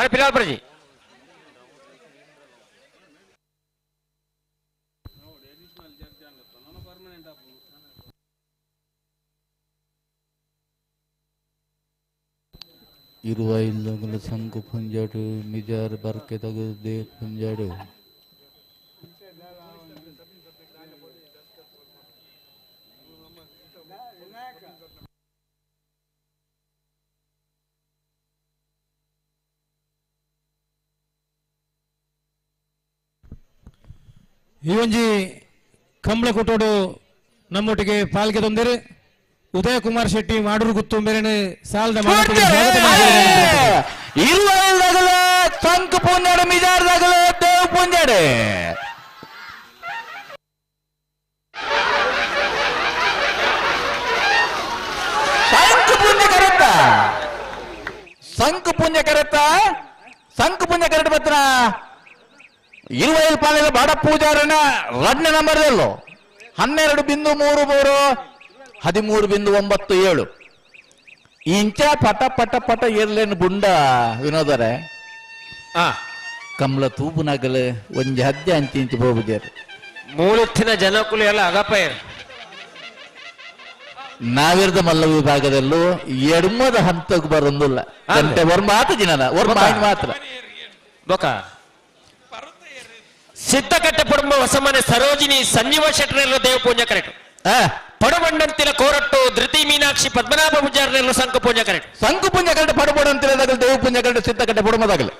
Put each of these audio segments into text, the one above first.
ಅರೆ ಪಿಲಾಲ್ ಪ್ರಜಿ ಇರುವೈಲ್ ಸಂಕು ಪುಂಜಾಡು ಮಿಜಾರ್ ಬರ್ಕೆ ತಗದೆ ಪುಂಜಾಡು ಈ ಒಂಜಿ ಕಂಬಳ ಕುಟೋಡು ನಮ್ಮೊಟ್ಟಿಗೆ ಪಾಲ್ಗೆ ತಂದಿರು ಉದಯ ಕುಮಾರ್ ಶೆಟ್ಟಿ ಮಾಡೂರು ಗುತ್ತುಂಬೆರೆನೆ ಸಾಲದ ಇರುವೈಲ್ದಾಗಲ ಸಂಕು ಪುಂಜಾಡು ಮಿಜಾರ್ದಾಗಲ ದೇವ್ ಪುಂಜಾಡು ಸಂಕು ಪುಂಜ ಕರೆಕ್ಟ್ ಬತ್ರ ಇರುವೈಲ್ ಪಾಲದ ಬಡ ಪೂಜಾರನ ರಡ್ನ ನಂಬರ್ 12.33 13.97 ಇಂಚ ಪಟ ಪಟ ಪಟ ಏರ್ಲೇನು ಬುಂಡ ವಿನೋದರೇ ಕಮಲ ತೂಪುನಾಗಲು ಒಂಜಿ ಹದ್ದೆ ಅಂಚಿ ಇಂಚಿ ಹೋಗುದೇರು ಮೂಲುತ್ತಿನ ಜನಕುಲು ಎಲ್ಲ ಅಗಪಯರ್ ನಾವಿರದ ಮಲ್ಲ ವಿಭಾಗದಲ್ಲೂ ಎಡ್ಮದ ಹಂತಕ್ಕೆ ಬರೊಂದಿಲ್ಲ ಗಂಟೆ ಮಾತ ಜನನ ಮಾತ್ರ ಬೊಕ ಸಿದ್ದಕಟ್ಟೆ ಪುಡುಂಬ ಹೊಸಮನೆ ಸರೋಜಿನಿ ಸಂಜೀವ ಶೆಟ್ಟರೆಲ್ಲ ದೇವ ಪೂಜೆ ಕರೆಕ್ಟ್ ಪಡುಬಂಡಂತಿಲ ಕೋರಟ್ಟು ಧೃತಿ ಮೀನಾಕ್ಷಿ ಪದ್ಮನಾಭ ಪೂಜಾರನೆಲ್ಲ ಸಂಕು ಪೂಜೆ ಕರೆಕ್ಟ್ ಪಡುಬಂಡಂತಿಲದಾಗಲು ದೇವ ಪೂಜೆ ಕರೆಕ್ಟ್ ಸಿದ್ದಕಟ್ಟೆ ಪುಡುಂಬದಾಗಲು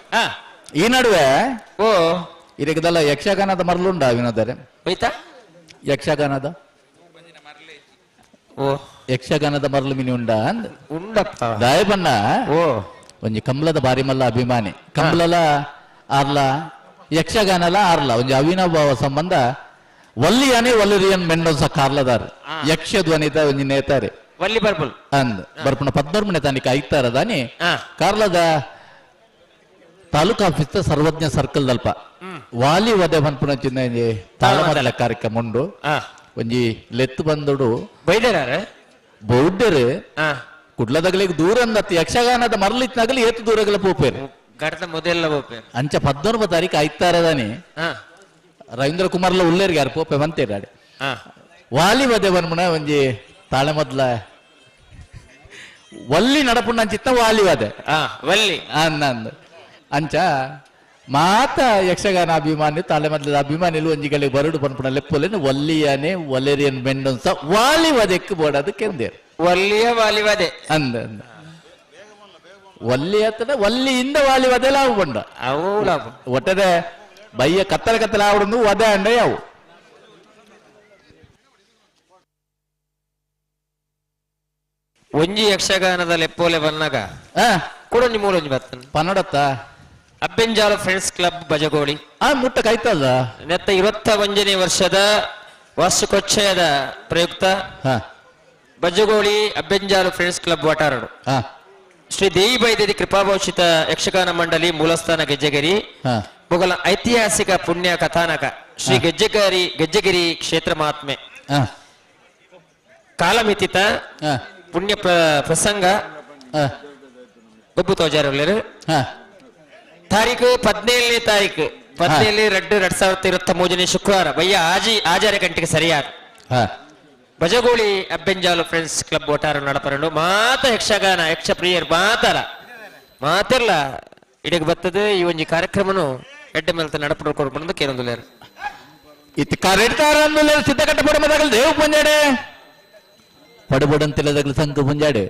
ಈ ನಡುವೆ ಓ ಇದಕ್ಕೆಲ್ಲ ಯಕ್ಷಗಾನದ ಮರಳುಂಡ ವಿನೋದರೆ ಹೋಯ್ತಾ ಯಕ್ಷಗಾನದ ಓ ಯಕ್ಷಗಾನದ ಮರಳು ಮಿನಿ ಉಂಡ ಉಂಡಪ್ಪ ದಾಯಬಣ್ಣ ಓ ಒಂಜಿ ಕಂಬಳದ ಬಾರಿ ಮಲ್ಲ ಅಭಿಮಾನಿ ಕಂಬಳಲ ಆರ್ಲ ಯಕ್ಷಗಾನಲ ಆರ್ಲ ಒಂಜಿ ಅವಿನಾಭಾವ ಸಂಬಂಧ ವಲ್ಲಿಯಾನೆ ವಲ್ಲಿರಿಯನ್ ಮೆಂಡೊಂಸ ಕಾರ್ಲದಾರ್ ಯಕ್ಷ ಧ್ವನಿತ ಒಂಜಿ ನೇತಾರೆ ವಲ್ಲಿ ಬರ್ಬಲ್ ಅಂದ್ ಬರ್ಪುಣ 14 ತಾನಿಕ ಐತಾರ ದಾನಿ ಕಾರ್ಲದ ತಾಲೂಕು ಆಫೀಸ್ ಸರ್ವಜ್ಞ ಸರ್ಕಲ್ ದಲ್ಪ ವಾಲಿ ವದೆ ಬಂದ್ಪುಣ ಚಿನ್ನ ತಾಳಮದಲ ಕಾರ್ಯಕ್ರಮ ಉಂಡು ಒಂಜಿ ಲೆತ್ತು ಬಂದುಡು ಬೈದೇರಾರ ಬೌಡ್ಡರು ಕುಡ್ಲದಗಳಿಗೆ ದೂರ ಅಂದತ್ತು ಯಕ್ಷಗಾನದ ಮರಳಿತ್ನಾಗಲಿ ಏತು ದೂರಗಳ ಪೋಪೇರು ಗಡ್ಡ ಮೊದಲ ಪೋಪೇರು ಅಂಚ 14 ತಾರೀಕು ಐತಾರದಾನಿ ರವೀಂದ್ರ ಕುಮಾರ್ಲ ಉಲ್ಲೇರ್ಗೆ ಯಾರು ಪೋಪೆ ಬಂತೇರಾಡಿ ವಾಲಿ ವದೆ ಬಂದ್ಮುಣ ಒಂಜಿ ತಾಳೆ ಮೊದ್ಲ ವಲ್ಲಿ ನಡಪುಣ್ಣ ಅಂಚಿತ್ತ ವಾಲಿ ವದೆ ವಲ್ಲಿ ಅಂದ ಅಂಚ ಮಾತ ಯಕ್ಷಗಾನ ಅಭಿಮಾನಿ ತಾಳೆ ಮೊದ್ಲದ ಅಭಿಮಾನಿಲು ಒಂಜಿಗಳಿಗೆ ಬರಡು ಬಂದ್ಪುಣ ಲೆಪ್ಪಲೇನು ವಲ್ಲಿಯಾನೆ ವಲೇರಿಯನ್ ಮೆಂಡೊಂಸ ವಾಲಿ ವದೆಕ್ಕೆ ಬೋಡದು ಕೆಂದೇರು ವಲ್ಲಿಯ ವಾಲಿವದೆ ಅಂದ ವಲ್ಲಿ ಹತ್ತದ ವಲ್ಲಿಯಿಂದ ವಾಲಿ ವದೆ ಲಾವು ಬಂಡ ಅವು ಲಾಭ ಒಟ್ಟದೆ ಬಯ್ಯ ಕತ್ತಲ ಕತ್ತಲ ಆವಡೊಂದು ವದೆ ಅಂಡೆ ಅವು ಒಂಜಿ ಯಕ್ಷಗಾನದ ಲೆಪ್ಪೋಲೆ ಬನ್ನಾಗ ಕೂಡ ನಿಮ್ಮೂರೊಂಜಿ ಬರ್ತನ ಪನ್ನಡತ್ತ ಅಬ್ಬೆಂಜಾಲ ಫ್ರೆಂಡ್ಸ್ ಕ್ಲಬ್ ಬಜಗೋಳಿ ಮುಟ್ಟ ಕೈತದ ನೆತ್ತ 21ನೇ ವರ್ಷದ ವಾರ್ಷಿಕೋತ್ಸವದ ಪ್ರಯುಕ್ತ ಬಜಗೋಳಿ ಅಬ್ಬೆಂಜಾಲು ಫ್ರೆಂಡ್ಸ್ ಕ್ಲಬ್ ವಟಾರಡು ಶ್ರೀ ದೇವಿ ಬೈದೇವಿ ಕೃಪಾಭೋಷಿತ ಯಕ್ಷಗಾನ ಮಂಡಳಿ ಮೂಲಸ್ಥಾನ ಗೆಜ್ಜೆಗಿರಿ ಮೊಗಲ ಐತಿಹಾಸಿಕ ಪುಣ್ಯ ಕಥಾನಕ ಶ್ರೀ ಗೆಜ್ಜೆಗಿರಿ ಕ್ಷೇತ್ರ ಮಹಾತ್ಮೆ ಕಾಲಮಿತಿತ ಪುಣ್ಯ ಪ್ರಸಂಗ ಬಬ್ಬು ತೋಜಾರರು ತಾರೀಕು 17ನೇ ತಾರೀಕು 17/2/2023 ಶುಕ್ರವಾರ ಬಯ್ಯ ಆಜಾರ ಗಂಟೆಗೆ ಸರಿಯಾದ ಬಜಗೋಳಿ ಅಬ್ಬೆಂಜಾಲು ಫ್ರೆಂಡ್ಸ್ ಕ್ಲಬ್ ಒಟ್ಟಾರ ನಡಪರಡು ಮಾತ ಯಕ್ಷಗಾನ ಯಕ್ಷ ಪ್ರಿಯರ್ ಮಾತೆಲ್ಲ ಇಡೀ ಬರ್ತದೆ ಈ ಒಂಜಿ ಕಾರ್ಯಕ್ರಮನು ಎಡ್ಡ ಮೇಲ್ತ ನಡಪಡ್ಕೊಂಡು ಬಂದು ಕೇರೊಂದುಲೇರು ಇತ್ತು ಕರೆಡ್ತಾರ ಸಿದ್ದಕಟ್ಟ ಪಡಮದಾಗಲ್ ದೇವ್ ಪುಂಜಾಡೆ ಪಡಬಡಂತಿಲ್ಲದಾಗಲು ಸಂಕ ಪುಂಜಾಡೆ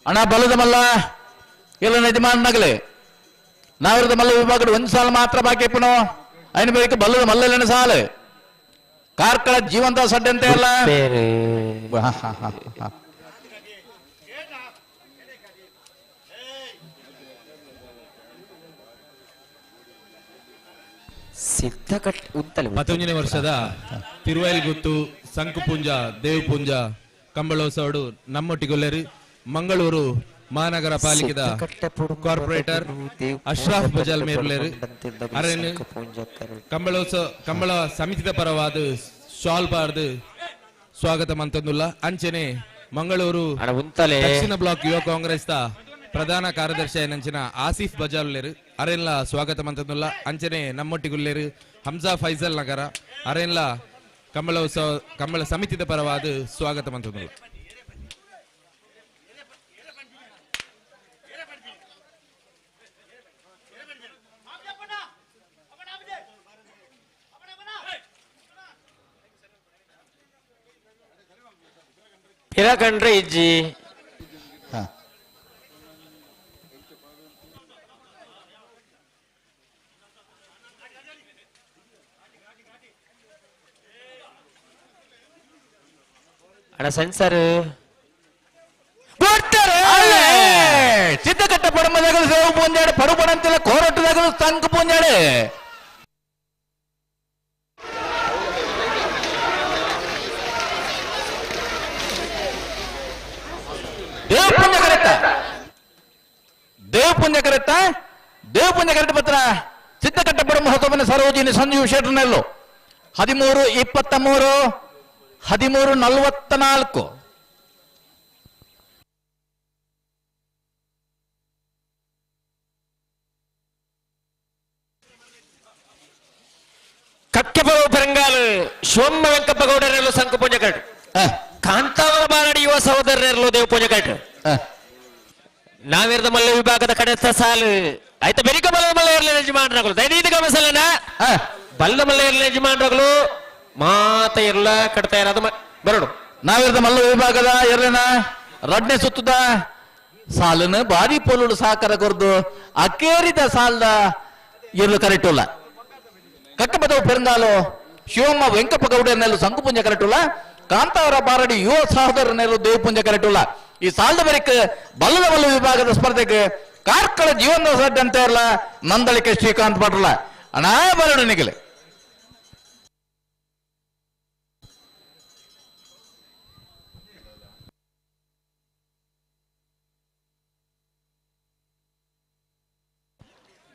ಅಣ್ಣ ಬಲದ ಮಲ್ಲ ಎಲ್ಲ ಯಜಮಾನನಾಗಲೇ ನಾವಿರದ ಮಲ್ಲ ವಿಭಾಗದ ಒಂದು ಸಾಲ ಮಾತ್ರ ಬಾಕಿ ಪುನೋ ಐನ ಬೇಕು ಬಲ್ಲದ ಮಲ್ಲನ ಸಾಲು ಕಾರ್ಕಳ ಜೀವಂತ ಸಡ್ಡೆ ಅಂತ ಎಲ್ಲ ಸಿದ್ಧಕಟ್ ಉತ್ತಲ 19ನೇ ವರ್ಷದ ತಿರುವೈಲ್ಗುತ್ತು ಸಂಕುಪುಂಜ ದೇವಪುಂಜ ಕಂಬಳೋತ್ಸವಡು ನಮ್ಮೊಟ್ಟಿಗೊಲ್ಲೆರಿ ಮಂಗಳೂರು ಮಹಾನಗರ ಪಾಲಿಕೆದ ಕಾರ್ಪೊರೇಟರ್ ಅಶ್ರಾಫ್ ಬಜಾಲ್ ಮೇರುಲೇರು ಅರೆನ್ ಕಂಬಳ ಸಮಿತಿದ ಪರವಾದ ಶಾಲ್ ಪಾರ್ದು ಸ್ವಾಗತ ಮಂತಂದುಲ್ಲ ಅಂಚನೆ ಮಂಗಳೂರು ದಕ್ಷಿಣ ಬ್ಲಾಕ್ ಯುವ ಕಾಂಗ್ರೆಸ್ ಪ್ರಧಾನ ಕಾರ್ಯದರ್ಶಿ ನಂಚಿನ ಆಸಿಫ್ ಬಜಾಲ್ಲೇರು ಅರೆನ್ಲ ಸ್ವಾಗತ ಮಂತಂದುಲ್ಲ ಅಂಚನೆ ನಮ್ಮೊಟ್ಟಿಗುಲ್ಲೇರು ಹಂಸಾ ಫೈಜಲ್ ನಗರ ಅರೆನ್ಲ ಕಂಬಳ ಸಮಿತಿದ ಪರವಾದ ಸ್ವಾಗತ ಮಂತಂದುಲ್ಲ. ಇರಕಂಡ್ರೆ ಇಜ್ಜಿ ಅಣ್ಣ ಸೆನ್ಸರ್ ಚಿತ್ತಕಟ್ಟ ಪಡಮದಾಗಲು ಸೇವು ಪೂಂಜಾಡೆ ಪಡುಪಡಂತಿಲ್ಲ ಕೋರಟ್ಟದಾಗಲು ಸಂಕ ಪೂಂಜಾಡೆ ದೇವ್ ಪುಣ್ಯ ಕರೆಕ್ಟ್ ಪತ್ರ ಚಿತ್ತಕಟ್ಟ ಪಡಮ ಹೊಸಮನೆ ಸರೋಜಿನಿ ಸಂಜೀವ್ ಶೆಟ್ರನೆಲ್ಲು 13-23 13-44 ಕಕ್ಕೆಪರು ಪೆರಂಗಾಲು ಶಿವಮ್ಮ ವೆಂಕಪ್ಪ ಗೌಡರೆಲ್ಲೂ ಸಂಕು ಪುಂಜಕಟ್ಟು ಕಾಂತಾವರ ಬಾರಡಿ ಯುವ ಸಹೋದರರೆಲ್ಲೂ ದೇವ್ ಪುಂಜಕಟ್ಟು ನಾವಿರದ ಮಲ್ಲ ವಿಭಾಗದ ಕಡೆತ ಸಾಲು ಆಯ್ತಾ ಬೆರಿಕ ಬಲ್ಲದ ಮಲ್ಲ ಇರಲಿ ಯಜಮಾನರಗಳು ದೈನೀತ ಗಮನಿಸಲ್ಲನ ಬಲ್ಲದ ಮಲ್ಲ ಇರಲಿ ಯಜಮಾನರಗಳು ಮಾತ ಇರಲ ಕಟ್ತಾ ಇರೋದು ಬರಡು ನಾವಿರದ ಮಲ್ಲ ವಿಭಾಗದ ಎರಡನ ರಡ್ನೆ ಸುತ್ತದ ಸಾಲನ್ನು ಬಾರಿ ಪೋಲುಡು ಸಾಕರ ಕೊರ್ದು ಅಕೇರಿದ ಸಾಲದ ಇರಲು ಕರೆಕ್ಟುಲ್ಲ ಕಕ್ಕಬದವು ಪೆರಂಗಾಲು ಶಿವಮ್ಮ ವೆಂಕಪ್ಪ ಗೌಡರನೆಲ್ಲೂ ಸಂಕುಪುಂಜ ಕರೆಕ್ಟುಲ್ಲ ಕಾಂತಾವರ ಬಾರಡಿ ಯುವ ಸಹೋದರನೆಲ್ಲೂ ದೇವಪುಂಜ ಕರೆಕ್ಟುಲ್ಲ ಈ ಸಾಲದ ಬರಿಕ ಬಲ್ಲದ ಮಲ್ಲ ವಿಭಾಗದ ಸ್ಪರ್ಧೆಗೆ ಕಾರ್ಕಳ ಜೀವನ ಸಡ್ಡ ಅಂತ ಇರಲ್ಲ ನಂದಳಿಕೆ ಶ್ರೀಕಾಂತ್ ಭಟ್ರಲ್ಲ ಅಣ್ಣ ಬರಡು ನಿಗಲೆ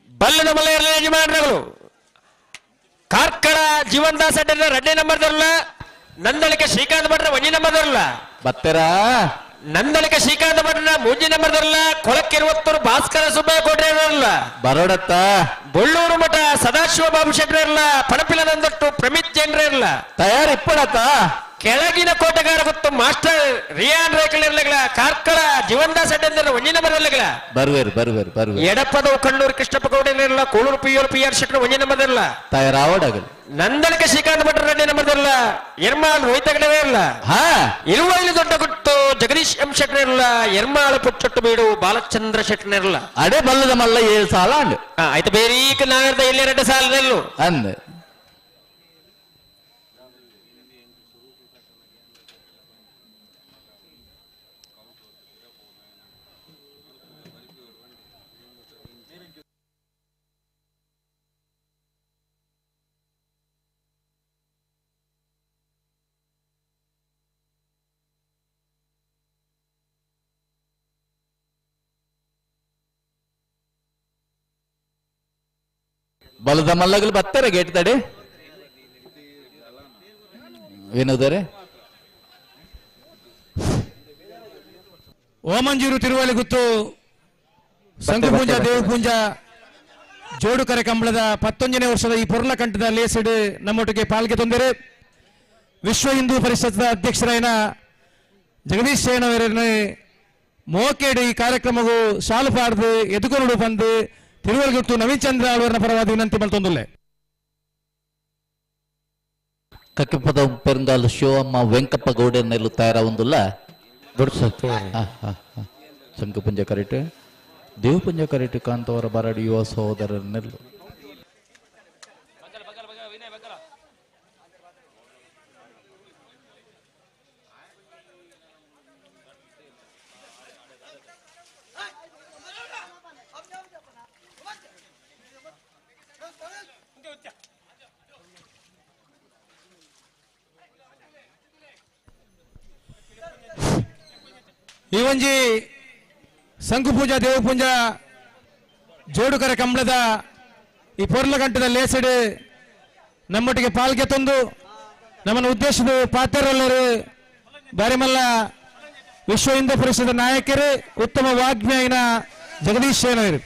ಬಲ್ಲದ ಮಲ್ಲ ಇರಲಿ ಯಜಮಾನರಗಳು ಕಾರ್ಕಳ ಜೀವನ್ ದಾಸ್ ಅಡ್ಡ ರೆಡ್ಡಿ ನಂಬರ್ ದೊರಲ್ಲ ನಂದಳಿಕೆ ಶ್ರೀಕಾಂತ್ ಭಟ್ರ ಒಂಜಿ ನಂಬರ್ ದೊರಲ್ಲ ಬತ್ತೆರಾ ನಂದಳಿಕೆ ಶ್ರೀಕಾಂತ್ ಭಟ್ರ ಮೂಂಜಿ ನಂಬರ್ ದೊರಲ್ಲ ಕೊಳಕ್ಕೆ 20 ಭಾಸ್ಕರ ಸುಬ್ಬಯ್ಯ ಕೋಟ್ರೆ ಇರಲ್ಲ ಬರೋಡತ್ತ ಬೊಳ್ಳೂರು ಮಠ ಸದಾಶಿವ ಬಾಬು ಶೆಟ್ರ ಇರಲ್ಲ ಪಣಪಿಲ ನಂದಟ್ಟು ಪ್ರಮಿತ್ ಜೈನ್ರ ಇರಲ್ಲ ತಯಾರಿ ಇಪ್ಪಡತ್ತ ಕೆಳಗಿನ ಕೋಟೆಗಾರ ಗೊತ್ತು ಮಾಸ್ಟರ್ ರಿಯಾನ್ ರೇಖಲ್ ಇರ್ಲಗಳ ಕಾರ್ಕಳ ಜೀವನ್ ದಾಸ್ ಅಡ್ಡ ಒಂಜಿ ನಂಬರ್ ಇರ್ಲಗಳ ಬರುವೇರು ಎಡಪದವು ಕಣ್ಣೂರು ಕೃಷ್ಣಪ್ಪ ಗೌಡ ಇರಲ್ಲ ಕೋಳೂರು ಪಿ.ಆರ್. ಶೆಟ್ರ ಒಂಜಿ ನಂಬರ್ ಇರಲ್ಲ ತಯಾರಾವಡಾಗಲಿ ನಂದಳಿಕೆ ಶ್ರೀಕಾಂತ್ ಭಟ್ರ ರೆಡ್ಡಿ ನಂಬರ್ ಇರಲ್ಲ ಎರ್ಮಾಳ್ ರೋಹಿತ ಗಡವೇ ಇರಲ್ಲ ಹಾ ಇರುವಲ್ಲಿ ದೊಡ್ಡ ಗುಟ್ಟು ಜಗದೀಶ್ ಎಂ ಶೆಟ್ರ ಇರಲ್ಲ ಎರ್ಮಾಳ ಪುಚ್ಚೊಟ್ಟು ಬೀಡು ಬಾಲಚಂದ್ರ ಶೆಟ್ರ ಇರಲ್ಲ ಅಡೆ ಬಲ್ಲದ ಮಲ್ಲ 7 ಸಾಲ ಅಂಡ್ ಆಯ್ತು ಬೇರೀಕ ನಾವಿರ್ದ ಇಲ್ಲಿ 2 ಸಾಲದಲ್ಲೂ ಅಂದ ಬಲದ ಮಲ್ಲಗಲು ಬತ್ತಾರೆ ಗೇಟ್ ತಡೆ ಏನೋದರೆ ಓಮಂಜೂರು ತಿರುವಳಿಗುತ್ತು ಸಂಘಪೂಂಜ ದೇವಪೂಂಜ ಜೋಡುಕರೆ ಕಂಬಳದ 11ನೇ ವರ್ಷದ ಈ ಪೊರ್ಲ ಕಂಠದ ಲೇಸಿಡ್ ನಮ್ಮೊಟ್ಟಿಗೆ ಪಾಲ್ಗೆ ತೊಂದರೆ ವಿಶ್ವ ಹಿಂದೂ ಪರಿಷತ್ನ ಅಧ್ಯಕ್ಷರಾಯನ ಜಗದೀಶ್ ಶೇಣವರನ್ನು ಮೋಕೇಡು ಈ ಕಾರ್ಯಕ್ರಮವು ಶಾಲು ಪಾಡ್ದು ಎದುಕೊರಡು ಬಂದು ತಿರುವಳಿಗುತ್ತು ನವೀನ್ ಚಂದ್ರ ಅವರ ಪರವಾದ ವಿನಂತಿ ಮಲ್ತೊಂದುಲ್ಲೆ ಕಕ್ಕೆಪದ ಪೆರಂಗಾಲು ಶಿವಮ್ಮ ವೆಂಕಪ್ಪ ಗೌಡರ್ನೆಲ್ಲೂ ತಯಾರಾವೊಂದುಲ್ಲ ಸಂಕುಪುಂಜ ಕರೆಕ್ಟ್ ದೇವಪುಂಜ ಕರೆಕ್ಟ್ ಕಾಂತವರ ಬಾರಡಿ ಯುವ ಸಹೋದರನೆಲ್ಲು ಈ ಒಂಜಿ ಸಂಕುಪೂಜಾ ದೇವಪೂಂಜ ಜೋಡುಕರ ಕಂಬಳದ ಈ ಪೊರ್ಲ ಗಂಟದ ಲೇಸಡ್ ನಮ್ಮೊಟ್ಟಿಗೆ ಪಾಲ್ಗೆ ತಂದು ನಮ್ಮನ್ನು ಉದ್ದೇಶದ ಪಾತ್ರರೆಲ್ಲರೂ ಬಾರಿಮಲ್ಲ ವಿಶ್ವ ಹಿಂದೂ ಪರಿಷತ್ ನಾಯಕರು ಉತ್ತಮ ವಾಗ್ಮಿಯಾಗಿನ ಜಗದೀಶ್ ಶೇನವರು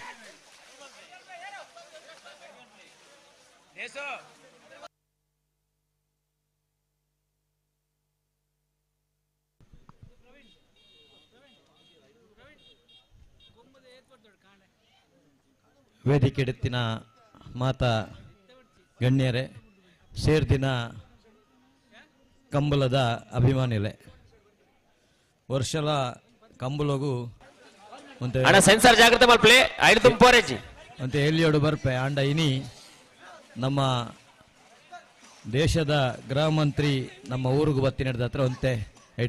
ವೇದಿಕೆಡೆತ್ತಿನ ಮಾತಾ ಗಣ್ಯರೇ ಸೇರ್ದಿನ ಕಂಬಲದ ಅಭಿಮಾನಿಲೆ ವರ್ಷಲ ಕಂಬಲಗು ಅಣ್ಣ ಸೆನ್ಸಾರ್ ಜಾಗ್ರತೆ ಮಲ್ಪಲೆ ಐದು ತುಂಬೋರೆಜಿ ಅಂತ ಎಲ್ಲಿಯೋಡು ಬರ್ಪೆ ಅಂಡ ಇನಿ ನಮ್ಮ ದೇಶದ ಗೃಹ ಮಂತ್ರಿ ನಮ್ಮ ಊರಿಗೆ ಬತ್ತಿ ನಡೆದ ಹತ್ರ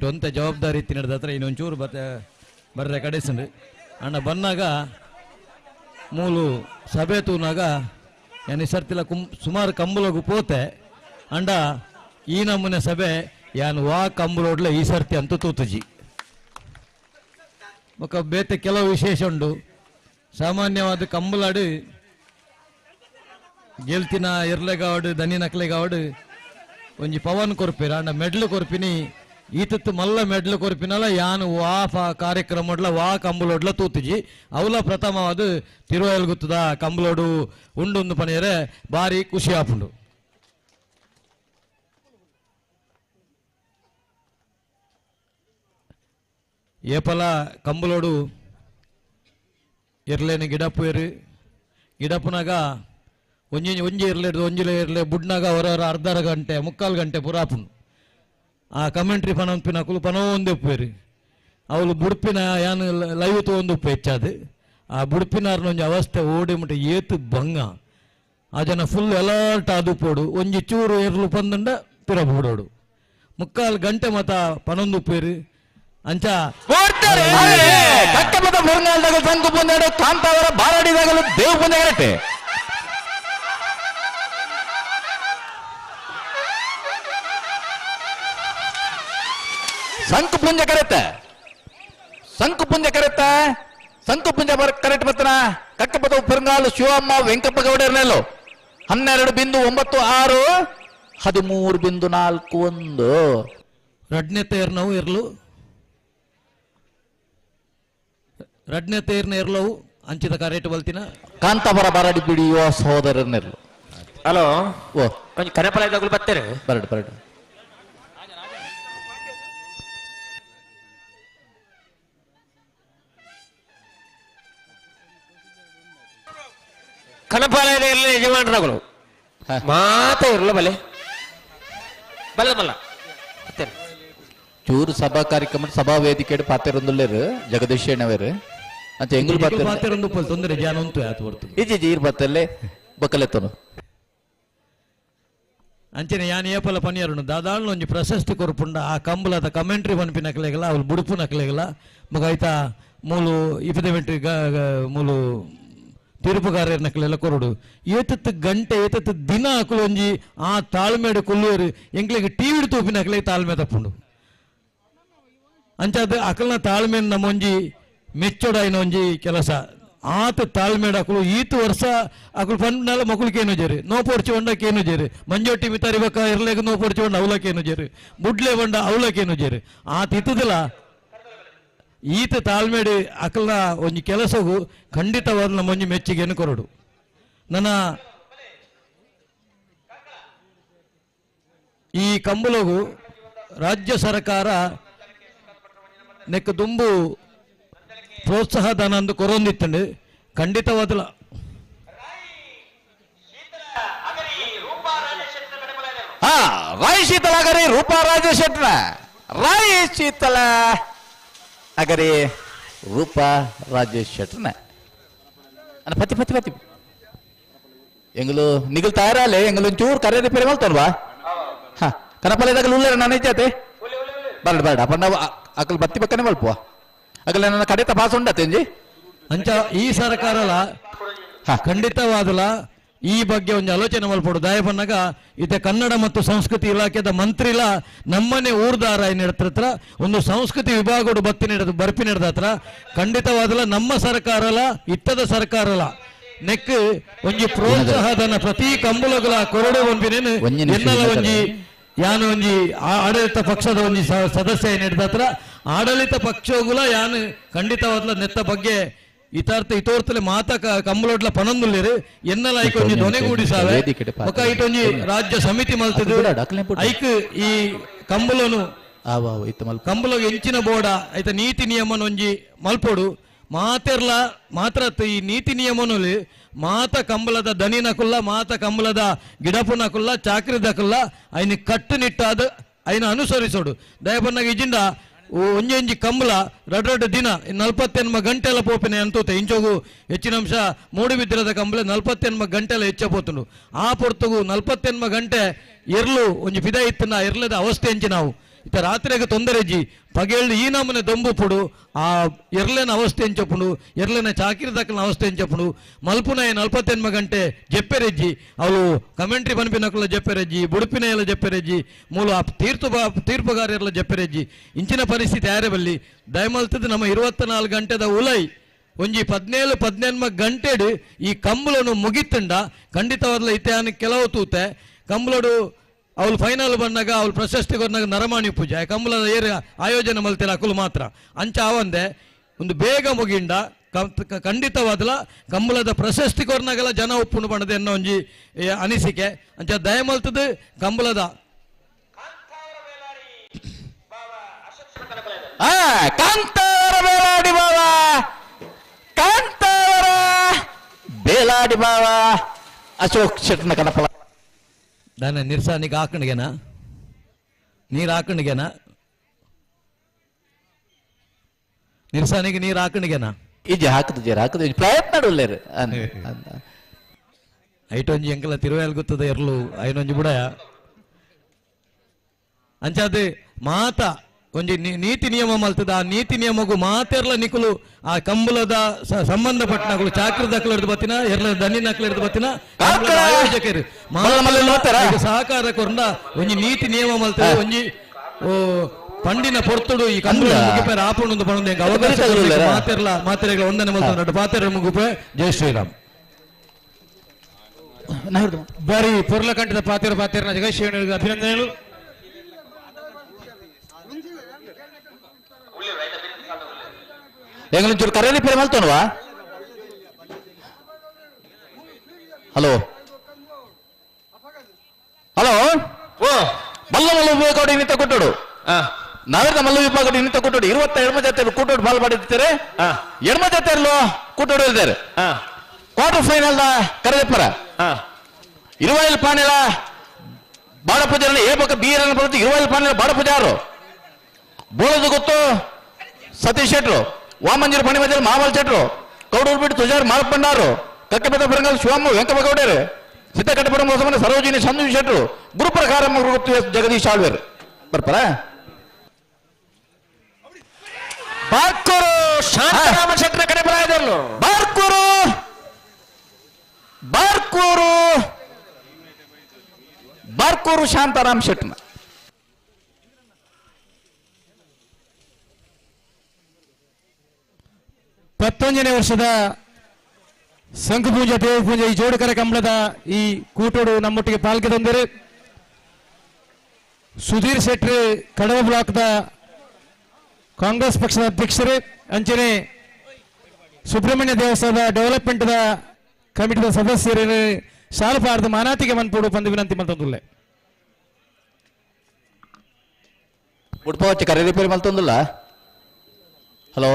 ಒಂತೆ ಜವಾಬ್ದಾರಿ ಇತ್ತಿ ನಡೆದ ಹತ್ರ ಇನ್ನೊಂಚೂರು ಬರ್ರೆ ಕಡೆಸಂಡು ಅಂಡ ಬಂದಾಗ ಮೂಲು ಸಭೆ ತೂನಾಗ ಯಾನಿ ಸರ್ತಿಲ ಸುಮಾರು ಕಂಬಲಗು ಪೋತೆ ಅಂಡ ಈ ನಮೂನೆ ಸಭೆ ಯಾನ್ ವಾ ಕಂಬಲೋಡ್ಲೆ ಈ ಸರ್ತಿ ಅಂತೂ ತೂತುಜಿ ఒక ಬೇತೆ ಕೆಲವು ವಿಶೇಷ ಉಂಡು ಸಾಮಾನ್ಯವಾದ ಕಂಬಲಾಡು ಗೆಲ್ತಿನ ಇರ್ಲೆಗಾವಡು ದನಿ ನಕ್ಲೆಗಾವಡು ಒಂಜಿ ಪವನ್ ಕೊರ್ಪಿರ ಅಂಡ ಮೆಡ್ಲು ಕೊರ್ಪಿನಿ ಈತತ್ತು ಮಲ್ಲ ಮೆಡ್ಲು ಕೊರ್ಪಿನಲ್ಲ ಯಾನು ವಾ ಕಾರ್ಯಕ್ರಮ ವಾ ಕಂಬಲೋಡ್ಲ ತೂತಿಜಿ ಅವಲ ಪ್ರಥಮವಾದ ತಿರುವಯಲ್ ಗುತ್ತದ ಕಂಬಲೋಡು ಉಂಡು ಪನಿಯರೆ ಭಾರಿ ಖುಷಿ ಆಪುಂಡು ಏಪಲ ಕಂಬಲೋಡು ಇರ್ಲೇನು ಗಿಡಪ್ಪು ಗಿಡಪ್ಪನಾಗ ಒಂಜಿ ಇರ್ಲೇದು ಒಂಜಿಲೆ ಇರ್ಲೆ ಬುಡ್ನಾಗ ಹೊರ ಅರ್ಧ ಗಂಟೆ ಮುಕ್ಕಾಲು ಗಂಟೆ ಪುರಾಪುಂಡು ಆ ಕಮೆಂಟ್ರಿ ಪನಂಪಿನ ಕುಲು ಪನೋ ಒಂದೆಪ್ಪೇರಿ ಅವಳು ಬುಡ್ಪಿನ ಯಾನು ಲೈವ್ ತೊಂದುಪ್ಪು ಹೆಚ್ಚಾದು ಆ ಬುಡ್ಪಿನಾರ್ನ ಒಂಜಿ ಅವಸ್ಥೆ ಓಡಿ ಮುಟ್ಟ ಏತು ಬಂಗ ಆ ಜನ ಫುಲ್ ಅಲರ್ಟ್ ಆದುಪ್ಪೋಡು ಒಂಜಿ ಚೂರು ಎರ್ಲು ಪಂದಂಡ ಪಿರ ಬೂಡೋಡು ಮುಕ್ಕಾಲು ಗಂಟೆ ಮತ ಪನೊಂದುಪ್ಪೇರಿ ಅಂಚ ಕಕ್ಕಪದ ಮುರುಗಾಲ್ದಾಗ ಸಂಕು ಪುಂಜಾಡು ಕಾಂತಾವರ ಬಾರಾಡಿದಾಗಲು ದೇವ್ ಪುಂಜಗರಟ್ಟೆ ಸಂಕು ಪುಂಜ ಕರೆತ್ತ ಸಂಕು ಪುಂಜ ಕರೆಕ್ಟ್ ಬರ್ತನ ಕಕ್ಕಪದ ಪುರಂಗಾಲು ಶಿವಮ್ಮ ವೆಂಕಪ್ಪ ಗೌಡರ್ನೆಲ್ಲೋ 12.96 13.41 ರಡ್ನೆ ತೇರ್ನವು ಇರ್ಲು ರಡ್ನೆ ತೇರ್ನ ಇರ್ಲವು ಅಂಚಿತ ಕರೆಕ್ಟ್ ಬಲ್ತಿನ ಕಾಂತಾವರ ಬಾರಾಡಿ ಬಿಡಿಯುವ ಸಹೋದರನೆಲ್ಲೋ ಹಲೋ ಓ ಕೊಂಚ ಕನಪಲ ಇದ್ದಾಗಲು ಬರ್ತಾರೆ ಬರಡು ಕನಪಾಲಯದ ಎಲ್ಲ ಯಜಮಾನರಾಗಲು ಮಾತಾ ಇರಲ್ಲ ಬಲೆ ಬಲ್ಲ ಮತ್ತೆ ಚೂರು ಸಭಾ ಕಾರ್ಯಕ್ರಮ ಸಭಾ ವೇದಿಕೆ ಪಾತೆರೊಂದುಲ್ಲೇರು ಜಗದೀಶ್ ಅಣ್ಣವೇರು ಅಂತ ಎಂಗುಲ್ ಪಾತೆರೊಂದು ತೊಂದರೆ ಜಾನ ಉಂಟು ಆತು ಬರ್ತು ಇಜಿ ಇರ್ ಬತ್ತಲ್ಲೇ ಬಕ್ಕಲೆತ್ತನು ಅಂಚನೆ ಯಾನ್ ಏಪಲ ಪನಿಯರುಂಡು ದಾದಾಳ್ನ ಒಂಜಿ ಪ್ರಶಸ್ತಿ ಕೊರ್ಪುಂಡ ಆ ಕಂಬಲದ ಕಮೆಂಟ್ರಿ ಪನ್ಪಿ ನಕಲೆಗಲ ಅವ್ಲು ಬುಡುಪು ನಕಲೆಗಲ ಮಗ ಐತ ಮೂಲು ಇಪದೆಮೆಂಟ್ರಿ ಮೂಲು ತೀರ್ಪುಗಾರ ನಕಲೆಲ್ಲ ಕೊರಡು ಏತತ್ತು ಗಂಟೆ ಏತತ್ತು ದಿನ ಹಾಕಲು ಒಂಜಿ ಆ ತಾಳ್ಮೆಡು ಕೊಲ್ಲುವರು ಎಂಕ್ಲೆಗೆ ಟಿವಿ ತೂಪಿ ನಕಲೆ ತಾಳ್ಮೆ ತಪ್ಪುಂಡು ಅಂಚದ ಅಕಲ್ನ ತಾಳ್ಮೆ ನಮ್ಮ ಒಂಜಿ ಮೆಚ್ಚೋಡಾಯಿನ ಒಂಜಿ ಕೆಲಸ ಆತ ತಾಳ್ಮೇಡ ಅಕಲು ಈತು ವರ್ಷ ಅಕಲು ಪಂಡ್ನಾಲ ಮಕ್ಕಳಿಗೇನು ಜೇರು ನೋ ಪೊಡ್ಚಿ ಬಂಡಕ್ಕೇನು ಜೇರು ಮಂಜೊಟ್ಟಿ ಮಿತಾರಿಬೇಕ ಇರ್ಲೇಗ ನೋ ಪೊಡ್ಚಿ ಬಂಡ ಅವಲಕ್ಕೇನು ಜೇರು ಬುಡ್ಲೆ ಬಂಡ ಅವಲಕ್ಕೇನು ಜೇರು ಆತ ಇತ್ತದಿಲ್ಲ ಈತ ತಾಳ್ಮೇಡಿ ಅಕಲ್ನ ಒಂಜಿ ಕೆಲಸವು ಖಂಡಿತವಾದ ನಮ್ಮ ಒಂಜಿ ಮೆಚ್ಚಿಗೆಯನ್ನು ಕೊರಡು ನನ್ನ ಈ ಕಂಬಲಗು ರಾಜ್ಯ ಸರ್ಕಾರ ನೆಕ್ ದುಂಬು ಪ್ರೋತ್ಸಾಹ ಧನ ಅಂದು ಕೊರೊಂದಿತ್ತಂಡು ಖಂಡಿತವಾದಲ್ಲ ರಾಯ್ ಶೀತಲ ಅಗರಿ ರೂಪಾ ರಾಜೇಶ್ ಶೆಟ್ರ ರಾಯ್ ಶೀತಲ ಅಗರಿ ರೂಪಾ ರಾಜೇಶ್ ಶೆಟ್ರನ ಅನ್ನ ಪತಿ ಎಂಗಲು ನಿಗಲ್ ತಯಾರಲ್ಲೇ ಎಂಗಲು ಒಂಚೂರು ಕರೆ ರಿಪೇರಿ ಮಾಡ್ತಾರವಾ ಹಾ ಕನಪಲೆದಾಗ ಉಳ್ಳೇರ ನಾನು ಐತೆ ಬೇಡ ಅಪ್ಪ ನಾವು ಅಕಲ್ ಬತ್ತಿ ಪಕ್ಕನೆ ಮಲ್ಪುವ ಅಗಲ ನನ್ನ ಕಡೆ ತಪಾಸ ಉಂಡತ್ತೇಂಜಿ ಅಂಚ ಈ ಸರ್ಕಾರಲ ಖಂಡಿತವಾದಲ ಈ ಬಗ್ಗೆ ಒಂದು ಆಲೋಚನೆ ಮಲ್ಪಡು ದಯ ಬಂದಾಗ ಇತ್ತೆ ಕನ್ನಡ ಮತ್ತು ಸಂಸ್ಕೃತಿ ಇಲಾಖೆದ ಮಂತ್ರಿಲ ನಮ್ಮನೆ ಊರ್ದಾರ ಹತ್ರ ಒಂದು ಸಂಸ್ಕೃತಿ ವಿಭಾಗಡು ಬರ್ಪಿ ನಡೆದ ಹತ್ರ ಖಂಡಿತವಾದಲ್ಲ ನಮ್ಮ ಸರ್ಕಾರಲ ಇತ್ತದ ಸರ್ಕಾರಲ ನೆಕ್ ಒಂಜಿ ಪ್ರೋತ್ಸಾಹದನ ಪ್ರತಿ ಕಂಬುಲಗಳ ಕೊರಡು ಒಂಬಿನೇನು ಎನ್ನಲ ಒಂಜಿ ಯಾನು ಒಂಜಿ ಆಡಳಿತ ಪಕ್ಷದ ಒಂಜಿ ಸದಸ್ಯ ನಡೆದತ್ರ ಆಡಳಿತ ಪಕ್ಷಗುಲ ಯಾನು ಖಂಡಿತವಾದ್ಲ ನೆತ್ತ ಬಗ್ಗೆ ಇತೋರ್ತಲೆ ಮಾತ ಕಂಬಳೋಡ್ಲ ಪನೊಂದುಲ್ಲೇರು ಎನ್ನಲ ಐಕ್ ಒಂಜಿ ದೊನೆಗೂಡಿಸಾವೆ ಒಕ್ಕ ಐಟೊಂಜಿ ರಾಜ್ಯ ಸಮಿತಿ ಮಲ್ತದು ಐಕ್ ಈ ಕಂಬಳನು ಕಂಬಳ ಎಂಚಿನ ಬೋಡ ಐತ ನೀತಿ ನಿಯಮನ ಒಂಜಿ ಮಲ್ಪೊಡು ಮಾತೆರ್ಲ ಮಾತ್ರ ಈ ನೀತಿ ನಿಯಮನಲ್ಲಿ ಮಾತ ಕಂಬಳದ ದನಿನಕುಲ್ಲ ಮಾತ ಕಂಬಳದ ಗಿಡಪುನಕುಲ್ಲ ಚಾಕ್ರಿದಕುಲ್ಲ ಐನ ಕಟ್ಟುನಿಟ್ಟಾದ ಐನ ಅನುಸರಿಸೋಡು ದಯಪನ್ನಾಗ ಇಜಿಂದ ಒಂಜಿ ಕಂಬಳ ರಡ್ರಡ್ ದಿನ 48 ಗಂಟೆಲ ಪೋಪಿನ ಅಂತೂತೆ ಇಂಚೋಗು ಹೆಚ್ಚಿನ ಅಂಶ ಮೂಡುಬಿದ್ದಿರದ ಕಂಬಳ 48 ಗಂಟೆಲ ಹೆಚ್ಚಪೋತುಂಡು ಆ ಪೊರ್ತುಗು 48 ಗಂಟೆ ಎರ್ಲು ಒಂಜಿ ಪಿದ ಇತ್ತಿನ ಎರ್ಲದ ಅವಸ್ಥೆ ಎಂಚಿ ನಾವು ಇತ್ತ ರಾತ್ರಿಗೆ ತೊಂದರೆಜ್ಜಿ ಪಗೇಳ್ದು ಈ ನಮ್ಮನೆ ದೊಂಬುಪುಡು ಆ ಎರ್ಲೆನ ಅವಸ್ಥೆ ಎಂಚಪ್ಪುಂಡು ಎರ್ಲೆನ ಚಾಕಿರಿ ದಕ್ಕನ ಅವಸ್ಥೆ ಎಂಚಪ್ಪುಂಡು ಮಲ್ಪುನ 48 ಗಂಟೆ ಜೆಪ್ಪೆರೆಜ್ಜಿ ಅವಳು ಕಮೆಂಟ್ರಿ ಪನ್ಪಿನಕುಲ್ಲ ಜೆಪ್ಪೆರೆಜ್ಜಿ ಬುಡುಪಿನ ಎಲ್ಲ ಜೆಪ್ಪೆರೆಜ್ಜಿ ಮೂಲ ತೀರ್ಪುಗಾರರೆಲ್ಲ ಜೆಪ್ಪೆರೆಜ್ಜಿ ಇಂಚಿನ ಪರಿಸ್ಥಿತಿ ಯಾರೇ ಬಲ್ಲಿ ದಯಮಲ್ತದ್ದು ನಮ್ಮ 24 ಗಂಟೆದ ಉಲೈ ಒಂಜಿ 17 ಗಂಟೆಡು ಈ ಕಂಬಳನು ಮುಗಿತಂಡ ಖಂಡಿತವಾದ್ಲ ಇತ್ಯಾನ ಕೆಲವು ತೂತೆ ಕಂಬಳಡು ಅವಳು ಫೈನಲ್ ಬಂದಾಗ ಅವಳು ಪ್ರಶಸ್ತಿ ಕೊನ್ನಾಗ ನರಮಾಣಿ ಪೂಜೆ ಕಂಬಳದ ಏರ್ ಆಯೋಜನೆ ಮಲ್ತಿಲ್ಲ ಅಕುಲು ಮಾತ್ರ ಅಂಚ ಅವಂದೆ ಒಂದು ಬೇಗ ಮುಗಿಂಡ ಖಂಡಿತವಾದಲ ಕಂಬಳದ ಪ್ರಶಸ್ತಿ ಕೊರ್ನಾಗೆಲ್ಲ ಜನ ಒಪ್ಪುಂಡು ಪಂಡದೆ ಅನ್ನೋ ಒಂಜಿ ಅನಿಸಿಕೆ ಅಂಚ ದಯ ಮಲ್ತದ ಕಂಬಳದ ಕಾಂತಾವರ ಬೇಲಾಡಿ ಬಾವ ಕಾಂತಾವರ ಬೇಲಾಡಿ ಬಾವ ಅಶೋಕ್ ಶೆಟ್ನ ಕನಪಲ దాని నిరసానికి ఆకండిగేనా నీరు ఆకండిగేనా నిరసానికి నీరు ఆకండిగేనా ಇಜ್ಜಿ ಹಾಕದು ಪ್ರಯತ್ನ ಉಳ್ಳೇರು ಐಟೊಂಜಿ ಎಂಕಲ ತಿರುವೇಲ್ ಗೊತ್ತದ ಎರ್ಲು ಐನೊಂಜಿ ಬುಡ ಅಂಚಾದ ಮಾತ ಒಂಜಿ ನೀತಿ ನಿಯಮ ಮಲ್ತದ ಆ ನೀತಿ ನಿಯಮಗೂ ಮಾತೆರ್ಲ ನಿಕುಲು ಆ ಕಂಬಳದ ಸಂಬಂಧಪಟ್ಟನಗಳು ಚಾಕ್ರಿ ದಕ್ಲು ಹಿಡಿದು ಬತ್ತಿನ ಎರ್ಲ ದನಿ ನಕ್ಲು ಹಿಡಿದು ಬತ್ತಿನ ಆಯೋಜಕರು ಸಹಕಾರ ಕೊರಂಡ ಒಂಜಿ ನೀತಿ ನಿಯಮ ಮಲ್ತದ ಒಂಜಿ ಪಂಡಿನ ಪೊರ್ತುಡು ಈ ಕಂಬಳ ಮುಗಿಪೇರ ಆಪುಂಡು ಪಂಡ ಅವಕಾಶ ಮಾತೆರೆಗಳ ಒಂದನೆ ಮಲ್ತ ಪಾತೆರ ಮುಗುಪೆ ಜೈ ಶ್ರೀರಾಮ್ ಬಾರಿ ಪೊರ್ಲಕಂಠದ ಪಾತೆರ ಜಗಶಿವನಿಗೆ ಅಭಿನಂದನೆಗಳು. ಎಂಗಳೊಂಚೂರು ಕರೆಯಲ್ಲಿ ಪೇರೆ ಮಲ್ತೋಣವಾ ಹಲೋ ಹಲೋ ಓ ಮಲ್ಲ ವಿಭಾಗ ನಿಂತ ಕೊಟ್ಟೋಡು ನಾವೇದ ಮಲ್ಲ ವಿಭಾಗ ನಿಂತ ಕೊಟ್ಟೋಡು 27 ಜೊತೆ ಕೂಟೋಡು ಬಾಲ್ ಮಾಡಿರ್ತಾರೆ 2 ಜೊತೆಯಲ್ಲೂ ಕೂಟೋಡು ಇದ್ದಾರೆ ಕ್ವಾರ್ಟರ್ ಫೈನಲ್ ಕರೆದಪ್ಪರ 20 ಪಾನೆಲ ಬಾಡ ಪೂಜಾರನ ಏ ಪಕ್ಕ ಬೀರನ್ನ ಬರುತ್ತೆ 20 ಪಾನೆಲ ಬಾಡ ಪೂಜಾರು ಬೋಳದು ಗೊತ್ತು ಸತೀಶ್ ಶೆಟ್ರು ವಾಮಂಜೂರು ಪಣಿ ಮಧ್ಯೆ ಮಾಮಲ್ ಶೆಟ್ರು ಕೌಡೂರು ಬಿಟ್ಟು ತುಜಾರ್ ಮಾಲ್ಪಂಡಾರು ಕಕ್ಕೆಪದ ಪರಂಗಲ್ ಶಿವಮ್ಮ ವೆಂಕಮಗೌಡರು ಸಿದ್ದಕಟ್ಟಪುರ ಮೋಸಮನ ಸರೋಜಿನಿ ಸಂಜೀವ್ ಶೆಟ್ರು ಗುರುಪ್ರಕಾರ ಜಗದೀಶ್ ಆಳ್ವೇರ್ ಬರ್ತಾರ ಬಾರ್ಕೂರು ಶಾಂತರಾಮ ಶೆಟ್ಟರ ಕಡೆ ಬರಾಯದಲ್ಲ ಬಾರ್ಕೂರು ಬಾರ್ಕೂರು ಬಾರ್ಕೂರು ಶಾಂತಾರಾಮ್ ಶೆಟ್ನ 11ನೇ ವರ್ಷದ ಸಂಘಪೂಜೆ ದೇವಪೂಜೆ ಈ ಜೋಡುಕರ ಕಂಬಳದ ಈ ಕೂಟೋಡು ನಮ್ಮೊಟ್ಟಿಗೆ ಪಾಲ್ಗೆ ತಂದರೆ ಸುಧೀರ್ ಶೆಟ್ಟಿ ಕಡವ ಬ್ಲಾಕ್ದ ಕಾಂಗ್ರೆಸ್ ಪಕ್ಷದ ಅಧ್ಯಕ್ಷರೇ ಅಂಚನೆ ಸುಬ್ರಹ್ಮಣ್ಯ ದೇವಸ್ಥಾನದ ಡೆವಲಪ್ಮೆಂಟ್ದ ಕಮಿಟಿದ ಸದಸ್ಯರೇ ಶಾಲಪಾರ್ದ ಮಾನಾತಿಗೆ ಮನ್ಪೋಡು ಪಂದು ವಿನಂತಿ ಮಲ್ತೊಂದುಲ್ಲೆ ಉಡ್ಪವಚ್ಚ ಕರೆ ರಿಪೇರಿ ಮಲ್ತೊಂದುಲ್ಲ ಹಲೋ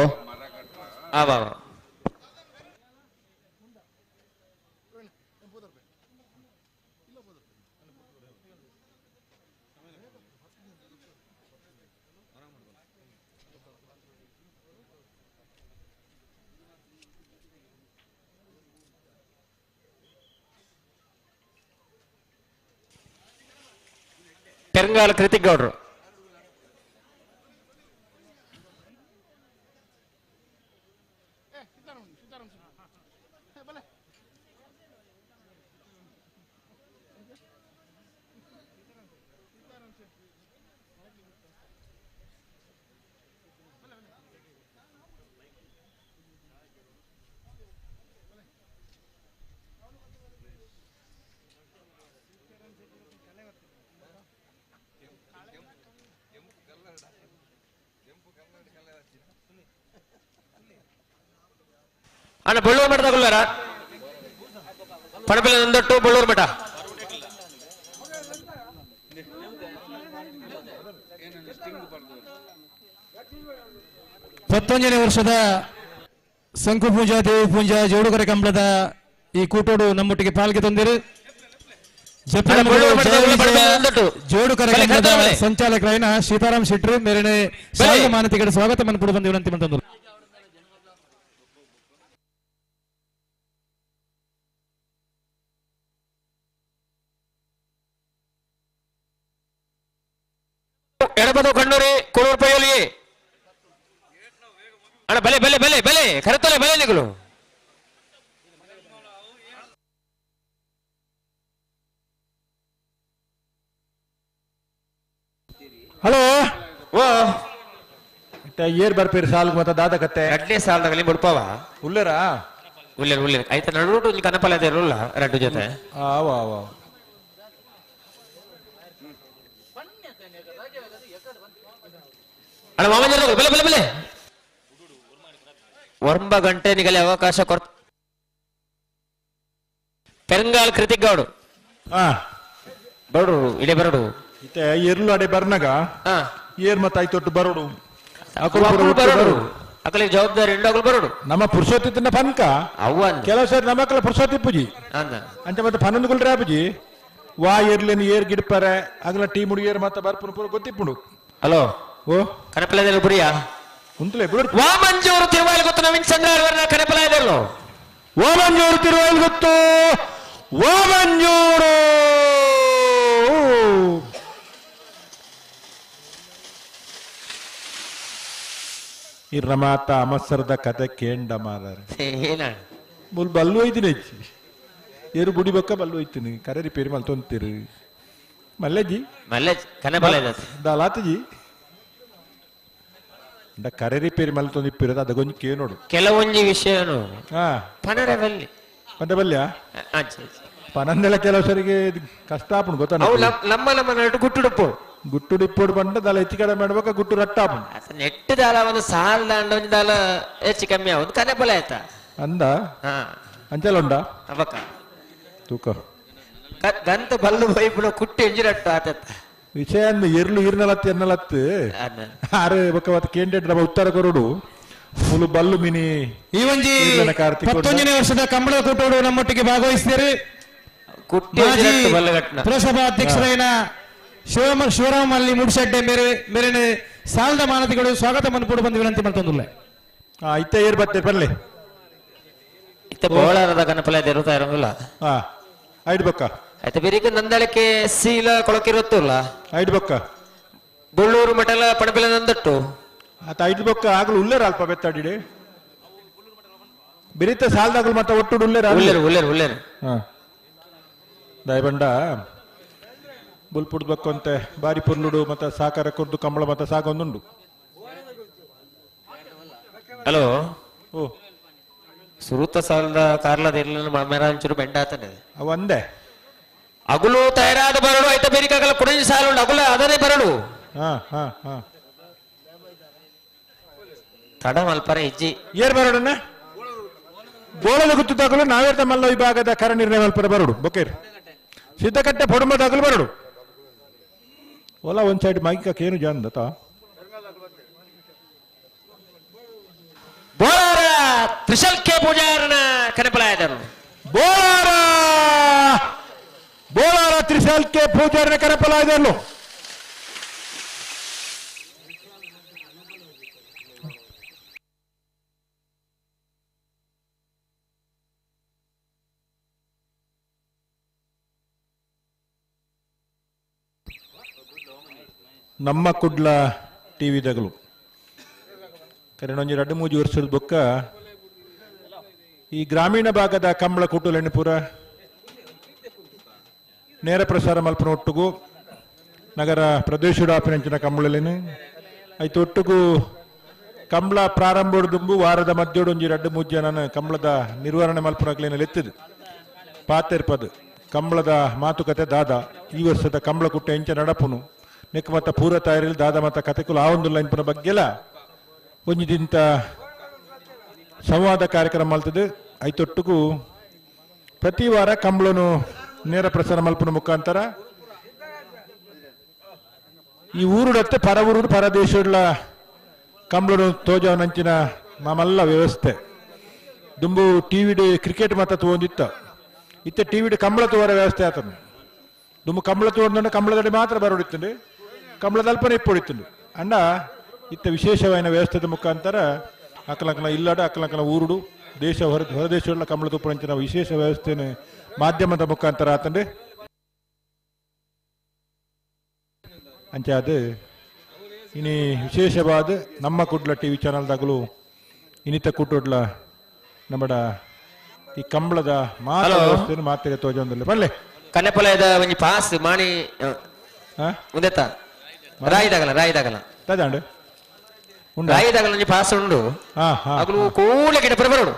ಪೆರಂಗಾಲ ಕೃತಿಗೌಡರು ಅಣ್ಣ ಬಳ್ಳೂರು ಮಠ ತಗೊಳ್ಳಾರ ಪಣಪಿಲ ನಂದೊಟ್ಟು ಬಳ್ಳೂರು ಮಠ. ಪತ್ತೊಂದನೇ ವರ್ಷದ ಶಂಕುಪೂಜಾ ದೇವಿ ಪೂಜಾ ಜೋಡುಕರೆ ಕಂಬಳದ ಈ ಕೂಟೋಡು ನಮ್ಮೊಟ್ಟಿಗೆ ಪಾಲ್ಗೆ ತಂದಿರು. ಜೋಡುಕರೆ ಕಂಬಳದ ಸಂಚಾಲಕರಾಯಿನ ಸೀತಾರಾಮ್ ಶೆಟ್ರು ಮೇರೆನೆ ಸಾಲ ಮಾನತಿಗಳ ಸ್ವಾಗತ ಮನ್ಪುಡು ಬಂದು ವಿನಂತಿ ಮಂತಂದರು. ಎಡಬದು ಕಣ್ಣೂರಿ ಕೊಡೂರು ಪೈಯಲಿ ಅಣ್ಣ ಬಲೆ ಬಲೆ ಬಲೆ ಬಲೆ ಕರೆತಲೆ ಬಲೆ ನಿಗಳು. ಹಲೋ ಓ ಏರ್ ಬರ್ಪೇರಿ ಸಾಲ್ಗ್ ಮತ್ತ ದಾದ ಕತ್ತೆ ಎರಡನೇ ಸಾಲದಲ್ಲಿ ಮುಡ್ಪಾವ ಉಳ್ಳೇರಾ ಉಳ್ಳೇರು ಉಳ್ಳೇರು ಆಯ್ತಾ ನಡುಟು ಕನಪಲ ಇರಲ್ಲ ಎರಡು ಜೊತೆ. ಆವ ಆವ ಅಣ್ಣ ಮಾಮಂಜರ ಬಲೆ ಬಲೆ ಬಲೆ ಒಂಬ ಗಂಟೆ ನಿಗಲೆ ಅವಕಾಶ ಕೊಡ್ತ ಪೆರಂಗಾಲ್ ಕೃತಿಕ್ ಗೌಡು ಹಾ ಬರಡು ಇಡೇ ಬರಡು ಇತ್ತೆ ಎರ್ಲು ಅಡೆ ಬರ್ನಾಗ ಹಾ ಏರ್ ಮತ್ತ ಐತೊಟ್ಟು ಬರೋಡು ಬರಡು ಅಕಲಿಗೆ ಜವಾಬ್ದಾರಿ ಎಂಡಾಗಲು ಬರಡು ನಮ್ಮ ಪುರುಷೋತ್ತಿ ತಿನ್ನ ಪನ್ಕ ಅವ್ವ ಕೆಲವು ಸರಿ ನಮ್ಮ ಮಕ್ಕಳ ಪುರುಷೋತ್ತಿ ಪೂಜಿ ಅಂದ ಅಂಚ ಮತ್ತೆ ಪನ್ನೊಂದುಗುಳ್ರೆ ಪೂಜಿ ವಾ ಏರ್ಲೇನು ಏರ್ ಗಿಡ್ಪಾರೆ ಅಗಲ ಟೀ ಮುಡಿ ಏರ್ ಮತ್ತ ಬರ್ಪುನು ಪೂರ ಗೊತ್ತಿಪ್ಪುಡು. ಹಲೋ ಓ ಕನಪಲದಲ್ಲಿ ಬುರಿಯಾ ಉಂತಲೇ ಬಿಡು ವಾಮಂಜೂರು ತಿರುವಾಯಿಲ್ ಗೊತ್ತು ನವೀನ್ ಚಂದ್ರ ಕನಪಲ ಇದೆಯಲ್ಲೋ ಓಮಂಜೂರು ತಿರುವಲ್ ಗೊತ್ತು ಓಮಂಜೂರು ಇರ್ನ ಮಾತ ಅಮಸರದ ಕತೆ ಕೇಂಡ ಮಾರಾರೆ ಏನ ಮುಲ್ ಬಲ್ಲು ಹೋಯ್ತೀನಿ ಹೆಚ್ಚಿ ಏರು ಬುಡಿ ಬೊಕ್ಕ ಬಲ್ಲು ಹೋಯ್ತೀನಿ ಕರೆ ರಿಪೇರಿ ಮಲ್ ತೊಂತೀರಿ ಮಲ್ಲೆಜ್ಜಿ ಮಲ್ಲೆ ಕನಪಲ ಇದೆ ದಾಲಾತಜಿ ಕರೆ ರಿಪೇರಿ ಮಲ್ ತೊಂದಿಪ್ಪಿರೋದು ಅದಗೊಂದು ಕೇ ನೋಡು ಕೆಲವೊಂಜಿ ವಿಷಯನು ಹಾ ಪನರದಲ್ಲಿ ಮತ್ತೆ ಬಲ್ಯ ಪನಂದೆಲ್ಲ ಕೆಲವು ಸರಿಗೆ ಕಷ್ಟ ಆಪುಣು ಗೊತ್ತ ಅವು ನಮ್ಮ ನಮ್ಮ ನಟು ಗುಟ್ಟುಡುಪ್ಪು ಗುಟ್ಟು ಡಿಪ್ಪೋಡು ಬಂಡ ದಲ ಹೆಚ್ಚು ಕಡೆ ಮಾಡ್ಬೇಕ ಗುಟ್ಟು ರಟ್ಟ ಆಪುಣು ನೆಟ್ಟು ದಾಲ ಒಂದು ಸಾಲ ದಾಂಡ ಒಂದು ದಾಲ ಹೆಚ್ಚು ಕಮ್ಮಿ ಒಂದು ಕನಪಲ ಆಯ್ತಾ ಅಂದ ಹಾ ಅಂಚಲ ಉಂಡ ಅವಕ್ಕ ತೂಕ ಗಂತ ಬಲ್ಲು ಬೈಪುಳ ಕುಟ್ಟಿ ಎಂಜಿರಟ್ಟು ಆತತ್ತ ವಿಷಯ ಅಂದ್ ಎರ್ಲು ಇರ್ನಲತ್ತು ಎನ್ನಲತ್ತು ಆರು ಬೊಕ್ಕ ಮತ್ತೆ ಕೇಂದ್ರ ನಮ್ಮ ಉತ್ತರ ಕೊರಡು ಮುಲು ಬಲ್ಲು ಮಿನಿ ಈ ಒಂಜಿ 11ನೇ ವರ್ಷದ ಕಂಬಳ ಕೂಟೋಡು ನಮ್ಮೊಟ್ಟಿಗೆ ಭಾಗವಹಿಸಿದರು. ಕುಟ್ಟಿ ಮಾಜಿ ಬಲ್ಲಗಟ್ನ ಪುರಸಭಾ ಅಧ್ಯಕ್ಷರಾಯಿನ ಶಿವರಾಮ ಅಲ್ಲಿ ಮುಡ್ಶೆಡ್ಡೆ ಮೇರೆನೆ ಸಾಲದ ಮಾನತಿಗಳು ಸ್ವಾಗತ ಮನ್ಪುಡು ಬಂದು ವಿನಂತಿ ಮಾಡ್ತಂದುಲ್ಲ. ಇತ್ತ ಏರ್ ಬತ್ತೆ ಬರ್ಲಿ ಇತ್ತ ಬೋಳಾರದ ಕನಪಲ ಇರುತ್ತಾ ಇರೋಂಗಿಲ್ಲ. ಹಾ ಐದು ಬೊಕ್ಕ ಆಯ್ತು ಬೇರೆ ನಂದಳಕ್ಕೆ ಸೀಲ ಕೊಳಕಿರುತ್ತಲ್ಲ ಐದು ಬೊಕ್ಕ ಬಳ್ಳೂರು ಮಠಲ ಪಣಪಿಲ ನಂದಟ್ಟು ಆತ ಐದು ಬೊಕ್ಕ ಆಗಲು ಉಳ್ಳೇರ ಅಲ್ಪ ಬೆತ್ತಾಡಿಡೆ ಬಿರಿತ ಸಾಲದಾಗಲು ಮತ್ತೆ ಒಟ್ಟು ಉಳ್ಳೇರ ಉಳ್ಳೇರು ಉಳ್ಳೇರು ಉಳ್ಳೇರು ಹಾ ದಯಬಂಡ ಬುಲ್ಪುಡ್ ಬಕ್ಕೊಂತೆ ಬಾರಿ ಪುರ್ಲುಡು ಮತ್ತೆ ಸಾಕಾರ ಕೊರ್ದು ಕಂಬಳ ಮತ್ತೆ ಸಾಗೊಂದುಂಡು. ಹಲೋ ಓ ಸುರುತ ಸಾಲದ ಕಾರ್ಲದ ಇರ್ಲಿಲ್ಲ ಮಮೆರಾಂಚೂರು ಬೆಂಡ ಆತನೆ ಅವ ಅಂದೆ ಅಗುಲು ತಯಾರಾದ ಬರಡು ಆಯ್ತಾ ಬೇರಿಕಾಗಲ್ಲ ಕುಡಿದ ಸಾಲ ಉಂಟು ಅಗುಲ ಅದನ್ನೇ ಬರಡು ಹಾ ಹಾ ಹಾ ತಡ ಮಲ್ಪರ ಹೆಜ್ಜಿ ಏರ್ ಬರೋಡನ್ನ ಬೋಳದ ಗುತ್ತದಾಗಲು ನಾವೇರ್ತ ಮಲ್ಲ ವಿಭಾಗದ ಕರ ನಿರ್ಣಯ ಮಲ್ಪರ ಬರೋಡು ಬೊಕೇರ್ ಸಿದ್ಧಕಟ್ಟೆ ಪೊಡಮದಾಗಲು ಬರೋಡು ಓಲಾ ಒಂದ್ ಸೈಡ್ ಮೈಕೇನು ಜಾನ್ದತ ಬೋಳಾರ ತ್ರಿಶಲ್ಕೆ ಪೂಜಾರನ ಕನಪಲಾಯದರು ಬೋಳಾರ ತ್ರಿಶಲ್ಕೆ ಪೂಜಾರನ ಕನಪಲಾಯದರು ನಮ್ಮ ಕುಡ್ಲ ಟಿವಿದಾಗಲು ಕರೆನೊಂಜಿ 2-3 ವರ್ಷದ ಬೊಕ್ಕ ಈ ಗ್ರಾಮೀಣ ಭಾಗದ ಕಂಬಳ ಕುಟುಲೆಣ್ಣೆ ಪೂರ ನೇರ ಪ್ರಸಾರ ಮಲ್ಪನ ಒಟ್ಟಿಗೂ ನಗರ ಪ್ರದೇಶಡಾಪಿನಂಚಿನ ಕಂಬಳಲೇನು ಆಯ್ತು ಒಟ್ಟಿಗೂ ಕಂಬಳ ಪ್ರಾರಂಭ ದುಂಬು ವಾರದ ಮಧ್ಯೋಡು ಒಂಜಿ 2-3 ಜನ ಕಂಬಳದ ನಿರ್ವಹಣೆ ಮಲ್ಪನಾಗ್ಲೇನಲ್ಲಿ ಎತ್ತಿದ್ದು ಪಾತೆರ್ಪದು ಕಂಬಳದ ಮಾತುಕತೆ ದಾದ ಈ ವರ್ಷದ ಕಂಬಳ ಕುಟ್ಟ ಎಂಚ ನಡಪುನು ನೆಕ್ ಮತ್ತ ಪೂರ ತಯಾರಿಲ್ ದಾದ ಮತ್ತ ಕತೆಕುಲು ಆ ಒಂದು ಲೈನ್ಪನ ಬಗ್ಗೆಲ್ಲ ಒಂಜಿದಿಂತ ಸಂವಾದ ಕಾರ್ಯಕ್ರಮ ಮಲ್ತದ್ದು ಐತೊಟ್ಟಿಗೂ ಪ್ರತಿ ವಾರ ಕಂಬಳನು ನೇರ ಪ್ರಸಾರ ಮಲ್ಪನ ಮುಖಾಂತರ ಈ ಊರುಡತ್ತೆ ಪರ ಊರು ಪರ ದೇಶಗಳ ಕಂಬಳನು ತೋಜವನಂಚಿನ ಮಾಮಲ್ಲ ವ್ಯವಸ್ಥೆ ದುಂಬು ಟಿವಿಡಿ ಕ್ರಿಕೆಟ್ ಮಾತ್ರ ತಗೊಂಡಿತ್ತ ಇತ್ತೆ ಟಿವಿಡಿ ಕಂಬಳ ತೋರ ವ್ಯವಸ್ಥೆ ಆತನು ದುಂಬು ಕಂಬಳ ತೋರ್ದಂಡ ಕಂಬಳದಡಿ ಮಾತ್ರ ಬರೋಡಿತ್ತಂಡು ಕಂಬಳದಲ್ಪನೆ ಇಪ್ಪೊಡಿತ್ತಂಡು ಅಂಡ ಇತ್ತ ವಿಶೇಷವಾದ ವ್ಯವಸ್ಥೆದ ಮುಖಾಂತರ ಅಕ್ಕಲಂಕಲ ಇಲ್ಲಡ ಅಕ್ಕಲಂಕಲ ಊರುಡು ದೇಶ ಹೊರದೇಶಗಳ ಕಂಬಳ ತುಪ್ಪಂಚಿನ ವಿಶೇಷ ವ್ಯವಸ್ಥೆನ ಮಾಧ್ಯಮದ ಮುಖಾಂತರ ಆತಂಡು ಅಂಚೆ ಅದು ಇನಿ ವಿಶೇಷವಾದ ನಮ್ಮ ಕುಡ್ಲ ಟಿವಿ ಚಾನಲ್ದಾಗಲು ಇನಿತ ಕುಟ್ಟುಡ್ಲ ನಮ್ಮಡ ಈ ಕಂಬಳದ ಮಾತ ವ್ಯವಸ್ಥೆಯನ್ನು ಮಾತಿಗೆ ತೋಜೊಂದಿಲ್ಲ ಬಲ್ಲೆ ಕನ್ನೆಪೊಲಯದ ಒಂಜಿ ಪಾಸ್ ಮಾಣಿ ಉಂದೆತ್ತ ರಾಯಿದಾಗಲ ತದಾಂಡು ರಾಯಿದಾಗಲ ಒಂಜಿ ಪಾಸ್ ಉಂಡು ಅಗಲು ಕೂಲ ಗಿಡ ಬರಬರೋಡು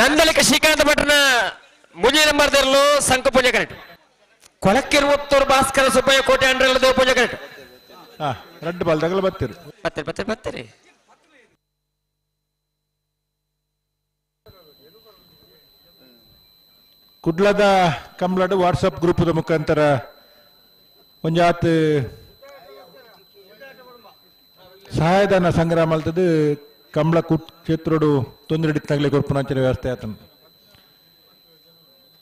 ನಂದಲಿಕ ಶ್ರೀಕಾಂತ ಭಟ್ನ ಮುಜಿ ನಂಬರ್ ದೇರ್ಲು ಸಂಕ ಪೂಜೆ ಕರೆಕ್ಟ್ ಕೊಳಕ್ಕಿರು ಒತ್ತೂರು ಭಾಸ್ಕರ ಸುಬ್ಬಯ್ಯ ಕೋಟೆ ಅಂಡ್ರೆಲ್ಲ ದೇವ ಪೂಜೆ ಕರೆಕ್ಟ್ ರೆಡ್ ಬಾಲ್ ತಗಲ ಬರ್ತೀರಿ ಬತ್ತರಿ ಕುಡ್ಲದ ಕಂಬಳದ ವಾಟ್ಸಪ್ ಗ್ರೂಪದ ಮುಖಾಂತರ ಒಂಜಾತ್ ಸಹಾಯಧನ ಸಂಗ್ರಹ ಮಲ್ತದ್ದು ಕಂಬಳ ಕ್ಷೇತ್ರೋಡು ತೊಂದರೆ ಹಿಡಿತಾಗಲೇ ಕೊರ್ಪುನಾಂಚಿನ ವ್ಯವಸ್ಥೆ ಆತನು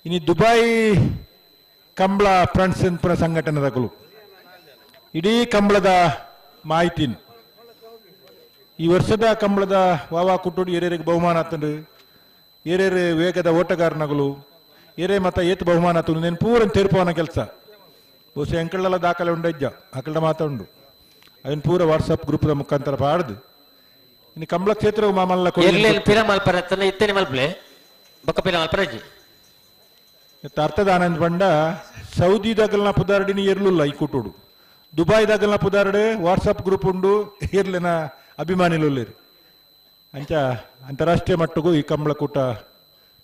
ಇನಿ ದುಬೈ ಕಂಬಳ ಫ್ರೆಂಡ್ಸ್ ಪುನ ಸಂಘಟನೆದಾಗಲು ಇಡೀ ಕಂಬಳದ ಮಾಹಿತಿನ ಈ ವರ್ಷದ ಕಂಬಳದ ವಾವಾ ಕುಟ್ಟುಡು ಹಿರಿಯರಿಗೆ ಬಹುಮಾನ ಆತಂಡು ಹಿರಿಯರು ವೇಗದ ಓಟಗಾರನಗಳು ಹಿರೇ ಮತ ಏತ್ ಬಹುಮಾನ ಆತನು నేను ಪೂರ ತೆರಪವನ ಕೆಲಸ ಬಹುಶಃ ಎಂಕಳೆಲ್ಲ ದಾಖಲೆ ಉಂಡಜ್ಜ ಅಕಲ್ಡ ಮಾತಾಡು ಅದನ್ನ ಪೂರ ವಾಟ್ಸಪ್ ಗ್ರೂಪ್ದ ಮುಖಾಂತರ ಪಾಡ್ದು ಇನ್ನು ಕಂಬಳ ಕ್ಷೇತ್ರ ಮಾಮಲ್ಲ ಪಿರ ಮಲ್ಪರತ್ತನ ಇತ್ತೇನೆ ಮಲ್ಪಲೆ ಬೊಕ್ಕ ಪಿರ ಮಲ್ಪರಜ್ಜಿ ಅರ್ಥದ ಆನಂದ್ ಬಂಡ ಸೌದಿದಾಗಲ್ನ ಪುದಾರಡಿನಿ ಇರ್ಲಿಲ್ಲ ಈ ಕುಟುಡು ದುಬೈದಾಗಲ್ನ ಪುದಾರಡೆ ವಾಟ್ಸಪ್ ಗ್ರೂಪ್ ಉಂಡು ಇರ್ಲಿನ ಅಭಿಮಾನಿಲು ಅಂಚ ಅಂತಾರಾಷ್ಟ್ರೀಯ ಮಟ್ಟಗೂ ಈ ಕಂಬಳ ಕೂಟ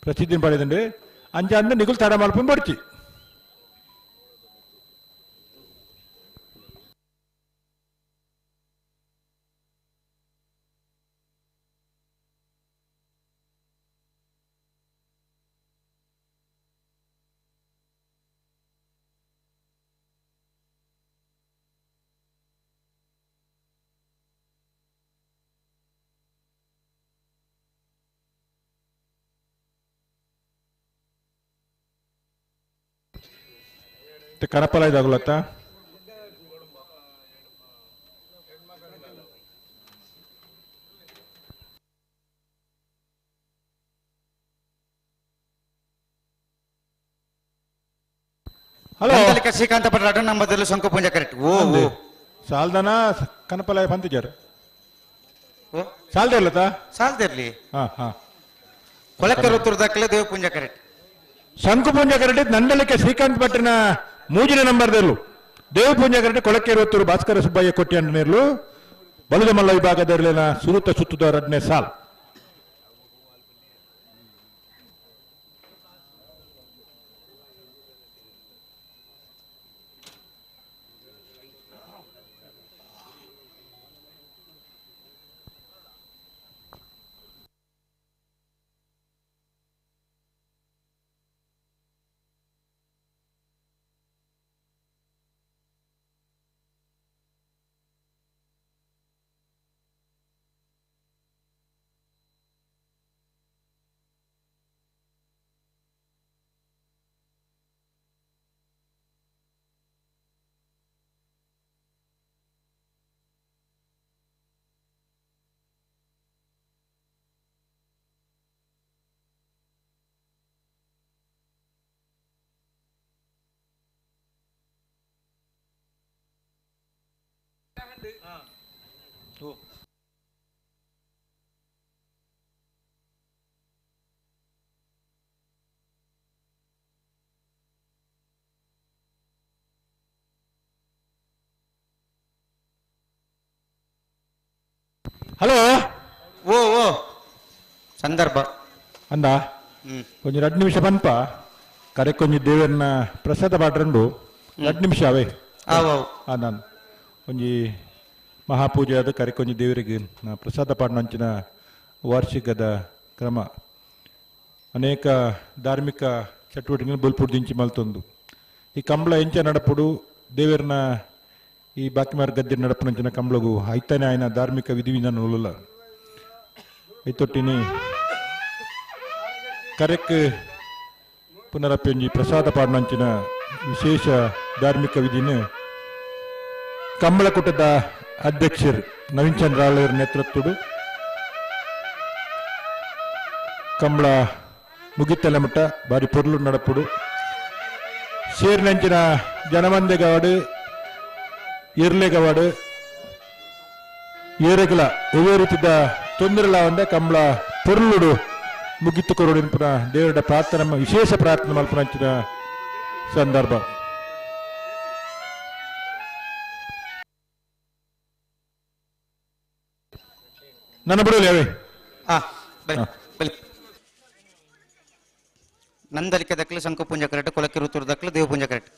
ಪ್ರಸಿದ್ಧಿ ಪಡೆದಂಡೆ ಅಂಚ ಅಂದ ನಿಗುಲ್ ತಡ ಮಲ್ಪಂ ಬಡ್ಚಿ ಕನಪಲ ಇದಾಗಲತ್ತ ಹಲೋ ಶ್ರೀಕಾಂತ ಭಟ್ ನಂಬರ್ ಶಂಕು ಪೂಜೆ ಕರೆಕ್ಟ್ ಓ ಸಾಲ್ದನ ಕನಪಲ ಪಂತಿಜಾರ ಸಾಲ್ದೇ ಇಲ್ಲತ್ತ ಸಾಲ್ದಿರ್ಲಿ ಹಾ ಕೊಳಕ್ಕೆ ಋತುರ್ದಾಕಲೆ ದೇವ ಪೂಜೆ ಕರೆಕ್ಟ್ ಶಂಕು ಪೂಂಜ ಕರೆಕ್ಟ್ ನಂದಲಿಕೆ ಶ್ರೀಕಾಂತ್ ಭಟ್ನ ಮೂಜಿನ ನಂಬರ್ದಲ್ಲೂ ದೇವ ಪೂಂಜ ಕರೆಕ್ಟ್ ಕೊಳಕ್ಕೆ ಇರುವತ್ತೂರು ಭಾಸ್ಕರ ಸುಬ್ಬಯ್ಯ ಕೊಟ್ಟಿ ಅಂಡನೇರ್ಲು ಬಲುದ ಮಲ್ಲ ವಿಭಾಗದಲ್ಲಿನ ಸುರುತ ಸುತ್ತದ 2ನೇ ಸಾಲ್ ಹಲೋ ಓ ಓ ಸಂದರ್ಭ ಅಂದ ಕೊಂಚ 2 ನಿಮಿಷ ಪನ್ಪ ಕರೆ ಕೊಂಚ ದೇವರನ್ನ ಪ್ರಸಾದ ಬಾಡ್ರಂಡು 2 ನಿಮಿಷ ಅವೇ ನಾನು ಒಂಜಿ ಮಹಾಪೂಜೆ ಆದ ಕರೆಕೊಂಜಿ ದೇವರಿಗೆ ಪ್ರಸಾದ ಪಾಡ್ನಂಚಿನ ವಾರ್ಷಿಕದ ಕ್ರಮ ಅನೇಕ ಧಾರ್ಮಿಕ ಚಟುವಟಿಕೆಗಳು ಬಲ್ಪುಡ್ದಿಂಚಿ ಮಲ್ತೊಂದು ಈ ಕಂಬಳ ಎಂಚ ನಡಪುಡು ದೇವರನ ಈ ಬಾಕಿಮಾರ್ ಗದ್ದೆ ನಡಪನಂಚಿನ ಕಂಬಳಗು ಐತಾನೆ ಆಯ್ನ ಧಾರ್ಮಿಕ ವಿಧಿವಿಧಾನ ಉಳ್ಳಲ್ಲ ಐತೊಟ್ಟಿನಿ ಕರೆಕ್ ಪುನರಪ್ಪಿ ಪ್ರಸಾದ ಪಾಡ್ನಂಚಿನ ವಿಶೇಷ ಧಾರ್ಮಿಕ ವಿಧಿನ ಕಂಬಳ ಕೂಟದ ಅಧ್ಯಕ್ಷರು ನವೀನ್ ಚಂದ್ರ ಆಳ್ವರ ನೇತೃತ್ವಡು ಕಂಬಳ ಮುಗಿತಲೆ ಮಟ್ಟ ಬಾರಿ ಪೊರ್ಲು ನಡಪುಡು ಸೇರಿನಂಚಿನ ಜನಮಂದೆ ಗವಾಡು ಇರ್ಲೆ ಗವಾಡು ಏರೆಗಲ ಒವ್ವೇ ರೀತಿದ ತೊಂದರೆಲ ಒಂದೇ ಕಂಬಳ ಪೊರ್ಲುಡು ಮುಗಿತು ಕೊರೋಡಿನ ಪುನಃ ದೇವರ ಪ್ರಾರ್ಥನೆ ವಿಶೇಷ ಪ್ರಾರ್ಥನೆ ಮಲ್ಪನಂಚಿನ ಸಂದರ್ಭ ನನ್ನ ಬಿಡಲಿ ಅವೇ ಬಲಿ ನಂದಲಿಕೆ ದಕ್ಕಲು ಶಂಕು ಪೂಂಜ ಕರೆಕ್ಟ್ ಕೊಳಕ್ಕೆ ಋತುರು ದಕ್ಕಲು ದೇವ ಪೂಂಜ ಕರೆಕ್ಟ್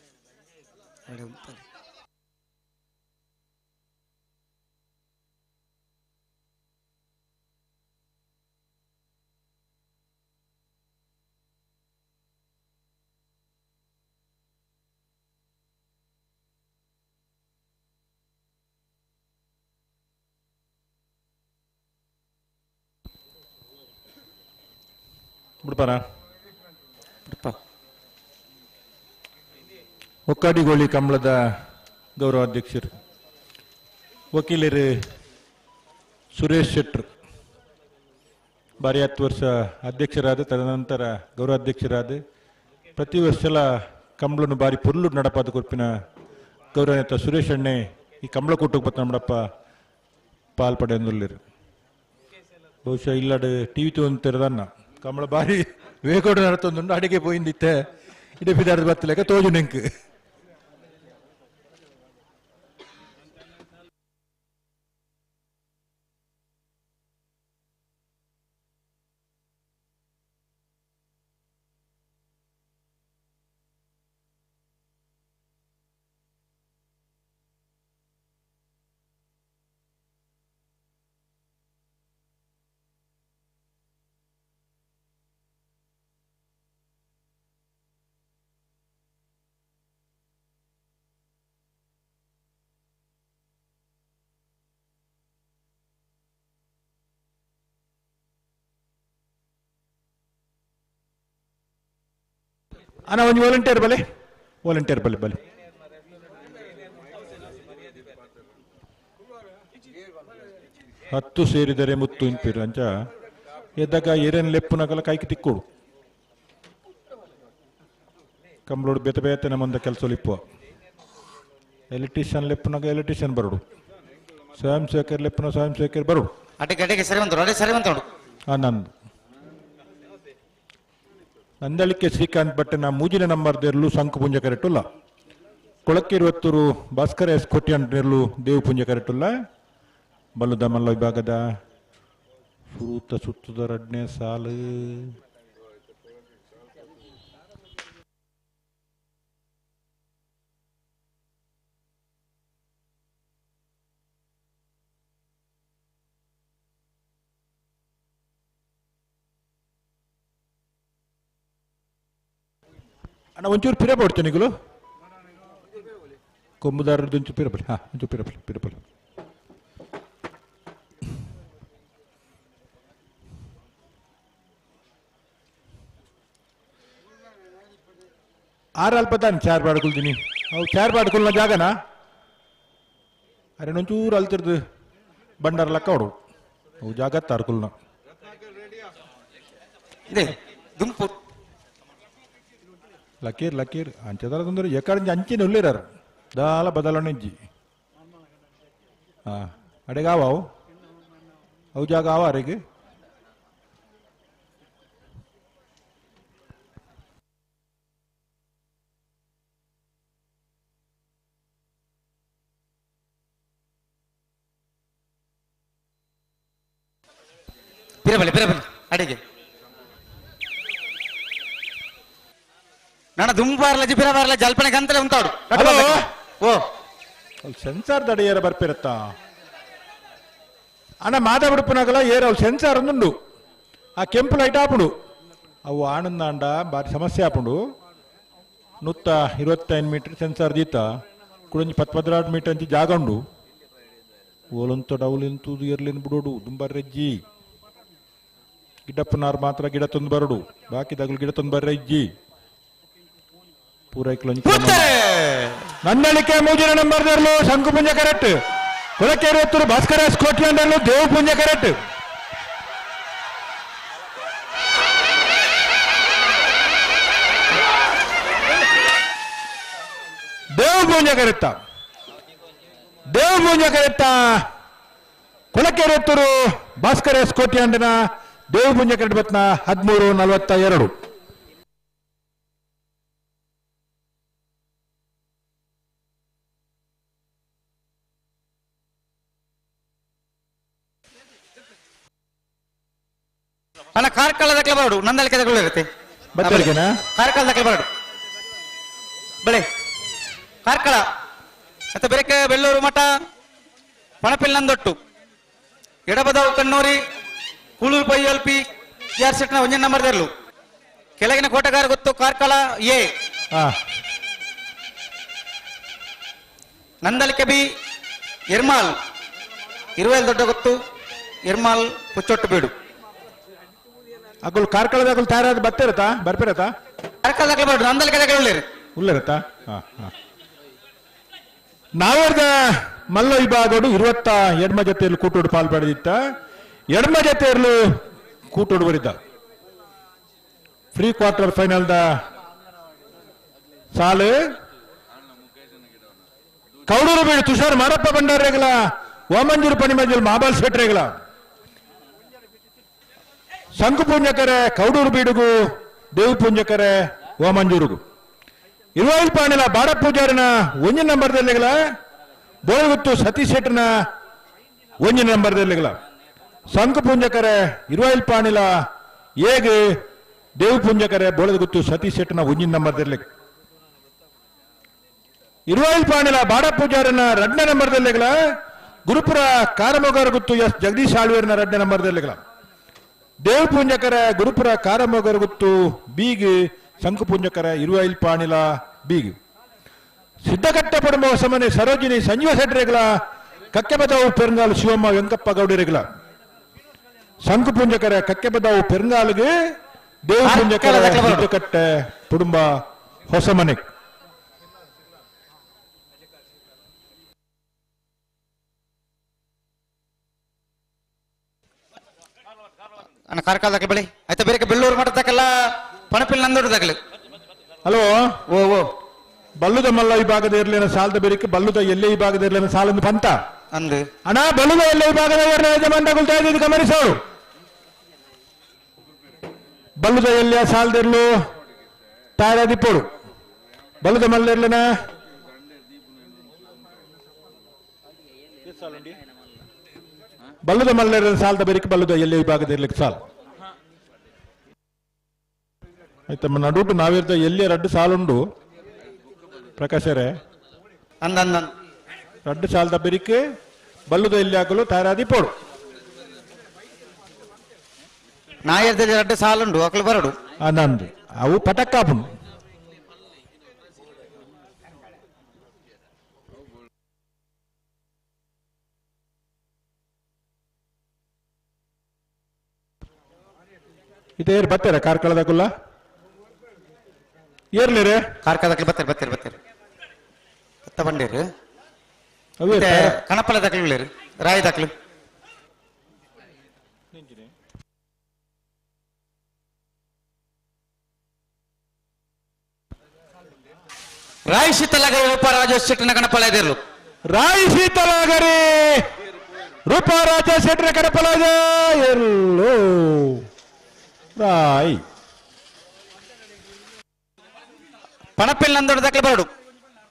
ಬಿಡ್ಪಾರ ಒಕ್ಕಾಡಿಗೋಳಿ ಕಂಬಳದ ಗೌರವಾಧ್ಯಕ್ಷರು ವಕೀಲರು ಸುರೇಶ್ ಶೆಟ್ರು ಬಾರಿ 10 ವರ್ಷ ಅಧ್ಯಕ್ಷರಾದ ತದನಂತರ ಗೌರವಾಧ್ಯಕ್ಷರಾದ ಪ್ರತಿ ವರ್ಷಲ ಕಂಬಳನ್ನು ಬಾರಿ ಪುರ್ಲು ನಡಪಾದ ಕೊರ್ಪಿನ ಗೌರವನೇತ ಸುರೇಶ್ ಅಣ್ಣೆ ಈ ಕಂಬಳ ಕೂಟಕ್ಕೆ ಬತ್ತ ನಮ್ಮಡಪ್ಪ ಪಾಲ್ಪಡೆಯೊಂದುಲ್ಲಿರು ಬಹುಶಃ ಇಲ್ಲಡು ಟಿವಿ ತೊಂದಿರದನ್ನ ಕಂಬಳ ಬಾರಿ ವೇಗೋಡು ನಡತೊಂದುಂಡು ಅಡಿಗೆ ಪೋಯಿಂದಿತ್ತೆ ಇಡೀ ಬಿದಾರದ ಬತ್ತಲೆಕ್ಕ ತೋಜು ನೆಂಕ್ ಅಣ್ಣ ಒಂದು ವಾಲಂಟಿಯರ್ ಬಲೆ ಬಲೆ 10 ಸೇರಿದರೆ ಮುತ್ತು ಇಂಪಿರು ಅಂಚ ಎದ್ದಾಗ ಏರೇನು ಲೆಪ್ಪುನಗಲ ಕೈಗೆ ತಿಕ್ಕೋಡು ಕಂಬಳೋಡು ಬೇತ ಬೇತೆ ನಮ್ಮಂದ ಕೆಲಸ ಲಿಪ್ಪುವ ಎಲೆಕ್ಟ್ರಿಷಿಯನ್ ಲೆಪ್ಪುನಾಗ ಎಲೆಕ್ಟ್ರಿಷಿಯನ್ ಬರೋಡು ಸ್ವಯಂ ಸೇವಕರ್ ಲೆಪ್ಪುನ ಸ್ವಯಂ ಸೇವಕರ್ ಬರೋಡು ಅಡೆಗೆ ಸರಿ ಬಂತೋಡು ನಂದು ನಂದಳಿಕೆ ಶ್ರೀಕಾಂತ್ ಭಟ್ಟನ ಮೂಜಿನ ನಂಬರ್ದಿರಲು ಶಂಕು ಪುಂಜ ಕರೆಕ್ಟುಲ್ಲ ಕೊಳಕ್ಕೆ 20 ಭಾಸ್ಕರ ಎಸ್ ಕೋಟಿ ಅಂಟಿರಲು ದೇವು ಪುಂಜ ಕರೆಕ್ಟುಲ್ಲ ಬಲ್ಲುದ ಮಲ್ಲ ವಿಭಾಗದ ಸೂತ ಸುತ್ತದ 2ನೇ ಸಾಲು ಅಣ್ಣ ಒಂಚೂರು ಪಿರ ಪಡ್ತೇನೆ ನಿಗಲು ಕೊಂಬುದಾರದ್ದು ಒಂಚೂರು ಪಿರಬಲಿ ಒಂಚೂರು ಪಿರಬಲಿ ಆರಲ್ಪದಾನೆ ಚಾರ್ ಬಾಡ್ಕೊಳ್ತೀನಿ ಅವು ಚಾರ್ ಬಾಡ್ಕೊಳ್ನ ಜಾಗನಾ ಅರೆ ಒಂಚೂರು ಅಲ್ತಿರ್ದು ಬಂಡಾರ ಲೆಕ್ಕ ಹೊಡು ಅವು ಜಾಗ ತಾರ್ಕೊಳ್ನ ದುಂಪು ಲಕೀರ್ ಅಂಚದಾರ ತೊಂದರೆ ಎಕಡೆ ಅಂಚಿನ ಉಳ್ಳಿರಾರ ದಾಲ ಬದಲಾವಣೆ ಇಜ್ಜಿ ಅಡೆಗಾವ ಅವು ಜಾಗ ಆವ ಅರೆಗೆ ಪಿರಬಲಿ ಅಡಿಗೆ ನಾನು ದುಂಬಾರ್ಲ ಜಿಪಿರಬಾರ್ಲ ಜಲ್ಪನೆ ಗಂತಲೆ ಉಂಟಾಡು ಓ ಸೆನ್ಸಾರ್ ದಡೆಯರ ಬರ್ಪಿರತ್ತಾ అన్న మాధవడుపునగల ఏరవు సెన్సార్ ఉండు ఆ ಕೆಂಪು ಲೈಟ್ ಆಪುಡು ಅವು ಆನಂದಾಂಡ ಬಾರಿ ಸಮಸ್ಯೆ ಆಪುಂಡು 125 ಮೀಟರ್ ಸೆನ್ಸಾರ್ ದೀತ ಕುಡಂಜಿ 16 ಮೀಟರ್ ಅಂಚಿ ಜಾಗ ಉಂಡು ಓಲಂತ ಡೌಲಿಂತು ಇರ್ಲಿನ್ ಬಿಡೋಡು ದುಂಬರ್ರೆಜ್ಜಿ ಗಿಡಪ್ಪನಾರ್ ಮಾತ್ರ ಗಿಡ ತಂದು ಬರಡು ಬಾಕಿ ದಗಲು ಗಿಡ ತಂದು ಬರ್ರೆಜ್ಜಿ ಪೂರೈಕಲು ನಂದಳಿಕೆ ಮೂಜಿನ ನಂಬರ್ದರ್ಲು ಶಂಕು ಪುಂಜ ಕರೆಕ್ಟ್ ಕೊಳಕೇರಿ ಎತ್ತೂರು ಭಾಸ್ಕರ ಸ್ಕೋಟ್ಲ್ಯಾಂಡರ್ಲು ದೇವ್ ಪುಂಜ ಕರೆಕ್ಟ್ ದೇವ್ ಪೂಂಜ ಕರೆತ್ತ ಕೊಳಕೇರಿ ಎತ್ತೂರು ಭಾಸ್ಕರ ಸ್ಕೋಟ್ಲ್ಯಾಂಡಿನ ದೇವ್ ಪುಂಜ ಕರೆಕ್ಟ್ ಬತ್ನ 13:42 ಅಲ್ಲ ಕಾರ್ಕಳ ದಾಖಲೆ ಬರಡು ನಂದಳಿಕೆ ದಾಖಲೆ ಇರುತ್ತೆ ಬತ್ತರಿಕೆನಾ ಕಾರ್ಕಳ ದಾಖಲೆ ಬರಡು ಬೆಳೆ ಕಾರ್ಕಳ ಮತ್ತೆ ಬೆರಕೆ ಬೆಳ್ಳೂರು ಮಠ ಪಣಪಿಲ್ ನಂದೊಟ್ಟು ಎಡಬದವು ಕಣ್ಣೂರಿ ಕುಳೂರು ಪೈ ಎಲ್ಪಿ ಆರ್ ಸೆಟ್ನ 1 ನಂಬರ್ ದರ್ಲು ಕೆಳಗಿನ ಕೋಟಗಾರ ಗೊತ್ತು ಕಾರ್ಕಳ ಎ ನಂದಳಿಕೆ ಬಿ ಎರ್ಮಾಲ್ ಇರುವೆಲ್ ದೊಡ್ಡ ಗೊತ್ತು ಎರ್ಮಾಲ್ ಪುಚ್ಚೊಟ್ಟು ಬೀಡು ಅಕುಲ್ ಕಾರ್ಕಳದಾಗಲು ತಯಾರಾದ ಬರ್ತಿರತ್ತಾ ಬರ್ಪಿರತ್ತಾ ಕಾರ್ಕಳದಾಗಲೇ ಬರಡು ನಂದಳಿಕೆ ದಾಖಲೆ ಉಳ್ಳರತ್ತಾ ನಾವರ್ದ ಮಲ್ಲ ವಿಭಾಗಡು 20 ಜೊತೆಯಲ್ಲಿ ಕೂಟೋಡು ಪಾಲ್ಪಡೆದಿತ್ತ ಎಡಮ ಜೊತೆಯಲ್ಲೂ ಕೂಟೋಡು ಬರಿದ್ದ ಪ್ರೀ ಕ್ವಾರ್ಟರ್ ಫೈನಲ್ ದ ಸಾಲು ಕೌಡೂರು ಬೀಡು ತುಷಾರ್ ಮಾರಪ್ಪ ಭಂಡಾರಿಗಳ ಓಮಂಜೂರು ಪಣಿಮಂಜೂರು ಮಾಬಾಲ್ ಶೆಟ್ರಿಗಳ ಶಂಕು ಪುಂಜಕರೆ ಕೌಡೂರು ಬೀಡುಗು ದೇವು ಪುಂಜಕರೆ ಓಮಂಜೂರುಗು ಇರುವೈಲ್ ಪಾಣಿಲ ಬಾಡ ಪೂಜಾರಿನ 1 ನಂಬರ್ದಲ್ಲಿಗಳ ಬೋಳಗುತ್ತು ಸತೀಶ್ ಶೆಟ್ಟರ್ನ 1 ನಂಬರ್ದಲ್ಲಿಗಳ ಶಂಕು ಪುಂಜಕರೆ ಇರುವೈಲ್ ಪಾಣಿಲ ಏಗೆ ದೇವು ಪುಂಜಕರೆ ಬೋಳಗುತ್ತು ಸತೀಶ್ ಶೆಟ್ಟರ್ನ 1 ನಂಬರ್ದಲ್ಲಿ ಇರುವೈಲ್ ಪಾಣಿಲ ಬಾಡ ಪೂಜಾರಿನ 2 ನಂಬರ್ದಲ್ಲಿಗಳ ಗುರುಪುರ ಕಾರಮೋಗರ ಗುತ್ತು ಎಸ್ ಜಗದೀಶ್ ಆಳ್ವೇರ್ನ 2 ನಂಬರ್ದಲ್ಲಿಗಳ ದೇವ್ ಪುಂಜಕರ ಗುರುಪುರ ಕಾರಮೋಗರ ಗುತ್ತು ಬೀಗ್ ಶಂಕು ಪುಂಜಕರ ಇರುವೈಲ್ ಪಾಣಿಲ ಬೀಗ್ ಸಿದ್ಧಕಟ್ಟ ಪಡುವ ಸಮನೆ ಸರೋಜಿನಿ ಸಂಜೀವ ಸೆಟ್ರೆಗಳ ಕಕ್ಕೆಬದಾವು ಪೆರಂಗಾಲು ಶಿವಮ್ಮ ವೆಂಕಪ್ಪ ಗೌಡರಿಗಳ ಶಂಕು ಪುಂಜಕರ ಕಕ್ಕೆಬದಾವು ಪೆರಂಗಾಲಿಗೆ ದೇವ್ ಪುಂಜಕರ ಸಿದ್ಧಕಟ್ಟ ಪುಡುಂಬ ಹೊಸಮನೆ ಅಣ್ಣ ಕಾರ್ಕಳ ದಾಖಲೆ ಬೆಳೆ ಆಯ್ತಾ ಬೇರೆ ಬೆಳ್ಳೂರು ಮಠ ದಾಖಲ ಪಣಪಿಲ್ ನಂದೋಡು ದಾಖಲೆ ಹಲೋ ಓ ಬಲ್ಲುದ ಮಲ್ಲ ವಿಭಾಗದ ಇರ್ಲಿನ ಸಾಲದ ಬೇರಿಕೆ ಬಲ್ಲುದ ಎಲ್ಲೇ ವಿಭಾಗದ ಇರ್ಲಿನ ಸಾಲೊಂದು ಪಂತ ಅಂದು ಅಣ್ಣ ಬಲ್ಲುದ ಎಲ್ಲೇ ವಿಭಾಗದ ಯಜಮಾನಗುಳ್ತಾ ಇದ್ದು ಗಮನಿಸೋರು ಬಲ್ಲುದ ಎಲ್ಲೇ ಸಾಲದಿರ್ಲು ತಾರಾದಿಪ್ಪೋಡು ಬಲ್ಲುದ ಮಲ್ಲ ಇರ್ಲಿನ ಬಲ್ಲುದ ಮಲ್ಲ ಇರ್ಲಿನ ಸಾಲದ ಬೇರಿಕೆ ಬಲ್ಲುದ ಎಲ್ಲೇ ವಿಭಾಗದ ಇರ್ಲಿಕ್ಕೆ ಸಾಲ ಆಯ್ತಮ್ಮ ನಡುಟು ನಾವಿರ್ದ ಎಲ್ಲಿ 2 ಸಾಲುಂಡು ಪ್ರಕಾಶರೇ ಅಂದ ರಡ್ಡು ಸಾಲದ ಬೆರಿಕೆ ಬಲ್ಲುದ ಎಲ್ಲಿ ಹಾಕಲು ತಯಾರಾದಿ ಪೋಡು ನಾಯರ್ದಲ್ಲಿ 2 ಸಾಲುಂಡು ಅಕಲು ಬರಡು ನಂದು ಅವು ಪಟಕ್ಕಾಪುಂಡು ಇದೇರ್ ಬರ್ತಾರ ಕಾರ್ಕಳದಾಗುಲ್ಲ ಏರ್ಲಿರೆ ಕಾರ್ಕಳ ದಾಖಲೆ ಬರ್ತಾರೆ ಬತ್ತ ಬಂಡೇರು ಅವೇ ಕಣಪಲ ದಾಖಲೆ ಉಳ್ಳೇರು ರಾಯಿ ದಾಖಲೆ ರಾಯಿ ಶೀತಲಾಗರಿ ರೂಪರಾಜ ಶೆಟ್ಟನ ಕಣಪಲ ಇದಿರ್ಲು ರಾಯಿ ಶೀತಲಾಗರಿ ರೂಪರಾಜ ಶೆಟ್ಟನ ಕಣಪಲ ಎಲ್ಲೋ ರಾಯಿ ಪಣಪಿಲ್ ನಂದೋಡು ದಾಖಲೆ ಬರಡು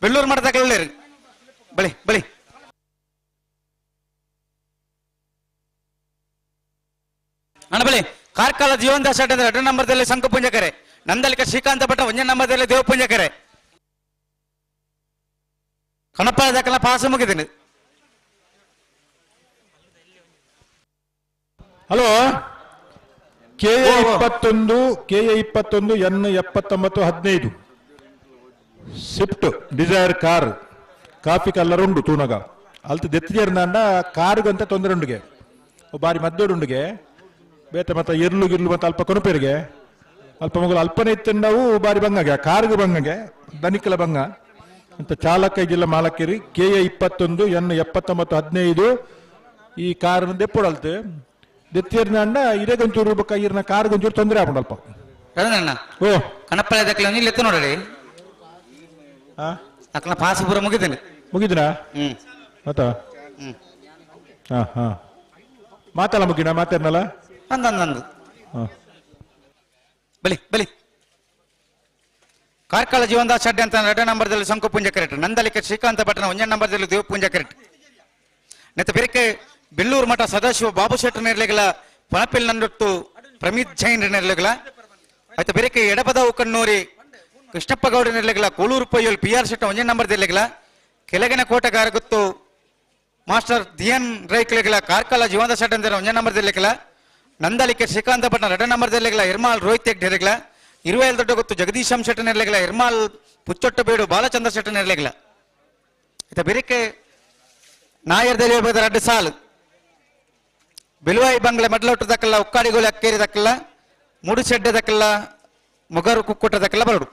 ಬೆಳ್ಳೂರು ಮಠ ದಾಖಲೆ ಉಳ್ಳೇರು ಬಳಿ ಅಣ್ಣ ಬಳಿ ಕಾರ್ಕಳ ಜೀವನ್ ದಾಸ್ 2 ನಂಬರ್ದಲ್ಲಿ ಶಂಕು ಪುಂಜಕರೆ ನಂದಲಿಕ ಶ್ರೀಕಾಂತ ಭಟ್ಟ 1 ನಂಬರ್ದಲ್ಲಿ ದೇವ ಪುಂಜಕರೆ ಕಣಪ್ಪ ದಾಖಲ ಪಾಸ ಮುಗಿದೀನಿ hello KA 21 N 79 15 Swift Dzire car coffee colour ಉಂಡು ತೂನಗ ಅಲ್ತ ದೆತ್ತಿಜೇರ್ನಾಂಡ ಕಾರುಗಂತ ತೊಂದರೆ ಉಂಡುಗೆ ಬಾರಿ ಮದ್ದೋಡು ಉಂಡುಗೆ ಬೇತೆ ಮತ್ತೆ ಇರ್ಲು ಗಿರ್ಲು ಮತ್ತೆ ಅಲ್ಪ ಕೊನಪೇರಿಗೆ ಅಲ್ಪ ಮಗಳು ಅಲ್ಪನೆ ಇತ್ತಂಡವು ಬಾರಿ ಬಂಗಗೆ ಕಾರುಗೆ ಬಂಗಗೆ ದನಿಕಲ ಬಂಗ ಅಂತ ಚಾಲಕ ಜಿಲ್ಲಾ ಮಾಲಕೇರಿ KA 21 N 79 15 ಈ ಕಾರನ್ನು ದೆಪ್ಪೊಡಲ್ತು ದೆತ್ತಿಯರ್ನಾಂಡ ಇರೇಗೊಂಚೂರು ಕೈರ್ನ ಕಾರುಗೊಂಚೂರು ತೊಂದರೆ ಆಗ್ಬಿಡ ಅಲ್ಪ ಹೇಳಣ್ಣ ಓ ಕಣಪ್ಪಳೆ ದಕ್ಕಲ ಇಲ್ಲಿ ಎತ್ತ ನೋಡ್ರಿ ಅಕ್ಕನ ಪಾಸ್ ಪೂರ ಮುಗಿದೇನೆ ಮುಗಿದ್ರಾ ಆತ ಹಾ ಹಾ ಮಾತಲ್ಲ ಮುಗಿನ ಮಾತಾಡ್ನಲ್ಲ ಅಂದಂದು ಬಲಿ ಕಾರ್ಕಳ ಜೀವನದಾಸ್ ಶೆಡ್ಡೆ ಅಂತ 2 ನಂಬರ್ದಲ್ಲಿ ಶಂಕು ಪುಂಜ ಕರೆಕ್ಟ್ ನಂದಲಿಕೆ ಶ್ರೀಕಾಂತ ಭಟ್ನ 1 ನಂಬರ್ದಲ್ಲಿ ದೇವ ಪುಂಜ ಕರೆಕ್ಟ್ ನೆತ್ತ ಬೆರಕೆ ಬೆಳ್ಳೂರು ಮಠ ಸದಾಶಿವ ಬಾಬು ಶೆಟ್ಟಿ ನೆರಲೆಗಳ ಪಣಪಿಲ್ ನಂದೊಟ್ಟು ಪ್ರಮಿತ್ ಜೈನ್ ನೆರಲೆಗಳ ಆಯ್ತು ಬೆರಕೆ ಎಡಪದ ಕಣ್ಣೂರಿ ಕೃಷ್ಣಪ್ಪ ಗೌಡ ನೆರಲೆಗಳ ಕೋಳೂರು ಪೊಯ್ಯಲ್ PR ಶೆಟ್ಟ 1 ನಂಬರ್ದೆಲ್ಲೆಗಳ ಕೆಳಗಿನ ಕೋಟಗಾರಗುತ್ತು ಮಾಸ್ಟರ್ ದಿಯನ್ ರೈಕ್ಲೆಗಳ ಕಾರ್ಕಳ ಜೀವನದಾಸ್ ಶೆಡ್ಡೆ ಅಂತ 1 ನಂಬರ್ದೆಲ್ಲೆಗಳ ನಂದಲಿಕೆ ಶ್ರೀಕಾಂತ ಭಟ್ನ 2 ನಂಬರ್ದೆಲ್ಲೆಗಳ ಇರ್ಮಾಲ್ ರೋಹಿತ್ ಹೆಗ್ಡೆರೆಗಳ ಇರುವೇಲ್ ದೊಡ್ಡ ಗೊತ್ತು ಜಗದೀಶಂ ಶೆಟ್ಟಿ ನೆರಲೆಗಳ ಇರ್ಮಾಲ್ ಪುಚ್ಚೊಟ್ಟ ಬೇಡು ಬಾಲಚಂದ್ರ ಶೆಟ್ಟಿ ನೆರಲೆಗಳ ಆಯ್ತು ಬೆರಕೆ ನಾಯರ್ದಲ್ಲಿ ಹೇಳ್ಬೋದು 2 ಸಾಲು ಬಿಳುವಾಯಿ ಬಂಗ್ಲೆ ಮಡ್ಲೊಟ್ಟು ದಕ್ಕಲ್ಲ ಉಕ್ಕಾಡಿಗೋಳಿ ಅಕ್ಕೇರಿ ದಕ್ಕಲ್ಲ ಮುಡು ಶೆಡ್ಡೆ ದಕ್ಕಲ್ಲ ಮುಗರು ಕುಕ್ಕುಟ ದಕ್ಕಲ್ಲ ಬರಡು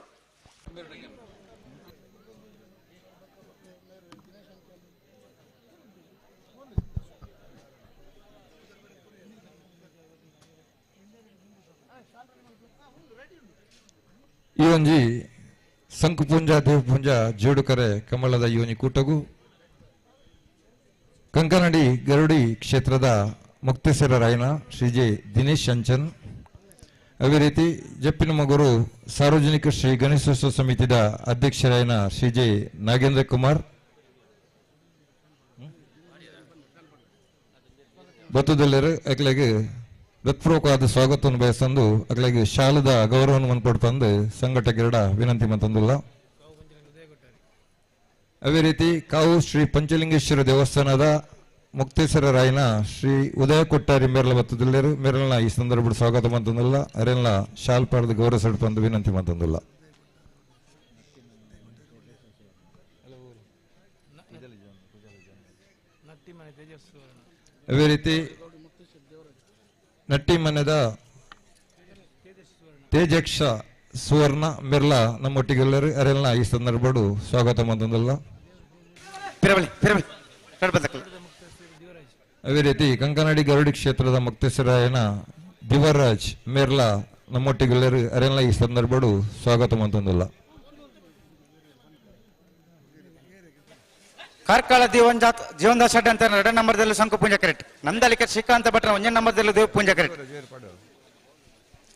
ಈ ಒಂಜಿ ಸಂಕುಪುಂಜ ದೇವಪುಂಜ ಜೋಡುಕರೆ ಕಮಲದ ಈ ಒಂಜಿ ಕೂಟಗು ಕಂಕನಡಿ ಗರುಡಿ ಕ್ಷೇತ್ರದ ಮುಕ್ತೇಶ್ವರ ರಾಯನ ಶ್ರೀ ಜೆ ದಿನೇಶ್ ಅಂಚನ್ ಅದೇ ರೀತಿ ಜಪ್ಪಿನ ಮಗರು ಸಾರ್ವಜನಿಕ ಶ್ರೀ ಗಣೇಶೋತ್ಸವ ಸಮಿತಿದ ಅಧ್ಯಕ್ಷರಾಯನ ಶ್ರೀ ಜೆ ನಾಗೇಂದ್ರ ಕುಮಾರ್ ಬತ್ತದಲ್ಲರು ಅಕ್ಲೆಗೆ ಹೃತ್ಪೂರ್ವಕವಾದ ಸ್ವಾಗತವನ್ನು ಬಯಸಂದು ಅಕ್ಲೆಗೆ ಶಾಲದ ಗೌರವವನ್ನು ಮನ್ಪಡ್ತಂದು ಸಂಘಟಕರ ವಿನಂತಿ ಮಂತಂದುಲ್ಲ ಅದೇ ರೀತಿ ಕಾವು ಶ್ರೀ ಪಂಚಲಿಂಗೇಶ್ವರ ದೇವಸ್ಥಾನದ ಮುಕ್ತೇಶ್ವರ ರಾಯನ ಶ್ರೀ ಉದಯ ಕೊಟ್ಟಾರಿ ಮೇರಲ ಬತ್ತದಲ್ಲರು ಮೇರಲ್ನ ಈ ಸಂದರ್ಭ ಸ್ವಾಗತ ಮಂತಂದಿಲ್ಲ ಅರೆಲ್ಲ ಶಾಲ್ ಪಾಡ್ದು ಗೌರವ ಸಡ್ಪಂದು ವಿನಂತಿ ಮಂತಂದಿಲ್ಲ ಅದೇ ರೀತಿ ನಟ್ಟಿ ಮನೆದ ತೇಜಕ್ಷ ಸುವರ್ಣ ಮಿರ್ಲಾ ನಮ್ಮೊಟ್ಟಿಗೆಲ್ಲರೂ ಅರೆಲ್ಲ ಈ ಸಂದರ್ಭ ಸ್ವಾಗತ ಮಂತಂದಿಲ್ಲ ಅದೇ ರೀತಿ ಕಂಕನಾಡಿ ಗರುಡಿ ಕ್ಷೇತ್ರದ ಮುಕ್ತೇಶ್ವರಾಯನ ದಿವರಾಜ್ ಮೇರ್ಲಾ ನಮ್ಮೊಟ್ಟಿಗೆಲ್ಲರೂ ಅರೆಲ್ಲ ಈ ಸಂದರ್ಭ ಸ್ವಾಗತ ಮಂತಂದಿಲ್ಲ ಕಾರ್ಕಳ ಜೀವನದಾಸ್ ಶೆಡ್ಡೆ ಅಂತ 2 ನಂಬರ್ದಲ್ಲಿ ಶಂಕು ಪುಂಜ ಕರೆಕ್ಟ್ ನಂದಲಿಕೆ ಶ್ರೀಕಾಂತ ಭಟ್ನ 1 ನಂಬರ್ದಲ್ಲಿ ದೇವ ಪುಂಜ ಕರೆಕ್ಟ್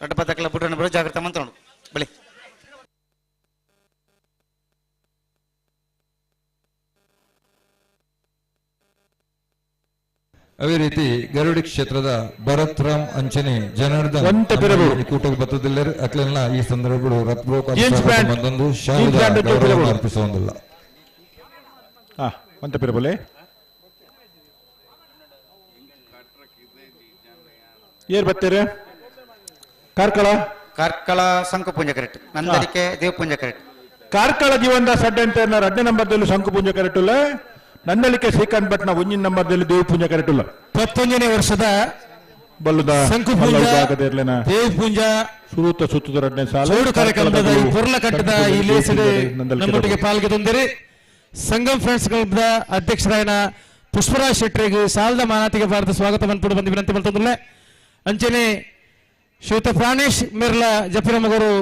ಎರಡು ಪದಕಲ ಬುಡನ ಬರೋ ಜಾಗ್ರತೆ ಮಂತ್ರ ನೋಡು ಬಲಿ ಅದೇ ರೀತಿ ಗರುಡಿ ಕ್ಷೇತ್ರದ ಭರತ್ ರಾಮ್ ಅಂಚನೆ ಜನಾರ್ದನ್ ಕೂಟಕ್ಕೆ ಬತ್ತದಿಲ್ಲರು ಅಕ್ಲೆಲ್ಲ ಈ ಸಂದರ್ಭಗಳು ರತ್ನೊಂದು ಶಾಲದ ಗೌರವ ಅರ್ಪಿಸುವುದಿಲ್ಲ ಅಂತ ಪಿರಬಲೆ ಏರ್ ಬತ್ತೀರಿ ಕಾರ್ಕಳ ಶಂಕು ಪುಂಜ ಕರೆಕ್ಟ್ ನಂದಲಿಕೆ ದೇವ ಪುಂಜ ಕರೆಕ್ಟ್ ಕಾರ್ಕಳ ಜೀವನದಾಸ್ ಶೆಡ್ಡೆ ಅಂತ 2 ನಂಬರ್ದಲ್ಲಿ ಶಂಕು ಪುಂಜ ಕರೆಕ್ಟುಲ್ಲ ನಂದಲಿಕೆ ಶ್ರೀಕಾಂತ್ ಭಟ್ನ 1 ನಂಬರ್ದಲ್ಲಿ ದೇವ ಪುಂಜ ಕರೆಕ್ಟುಲ್ಲ 21ನೇ ವರ್ಷದ ಬಲ್ಲುದ ಶಂಕುಪುಂಜ ದೇವಪುಂಜ ಸುತ್ತದ 2ನೇ ಸಾಲು ಜೋಡು ಕಾರ್ಯಕ್ರಮದ ಈ ಪುರ್ಲ ಕಟ್ಟದ ಈ ಲೇಸಡೆ ನಮ್ಮೊಟ್ಟಿಗೆ ಪಾಲ್ಗೆ ತಂದಿರಿ ಸಂಗಮ್ ಫ್ರೆಂಡ್ಸ್ ಕ್ಲಬ್ದ ಅಧ್ಯಕ್ಷರಾಯನ ಪುಷ್ಪರಾಜ್ ಶೆಟ್ಟರಿಗೆ ಸಾಲದ ಮಾನಾತಿಗೆ ಭಾರತ ಸ್ವಾಗತ ಮನ್ಪಡು ಬಂದು ವಿನಂತಿ ಮಾಡ್ತಂದಿಲ್ಲ ಅಂಚನೆ ಶ್ರೀಯುತ ಪ್ರಾಣೇಶ್ ಮಿರ್ಲ ಜಪಿನ ಮಗರು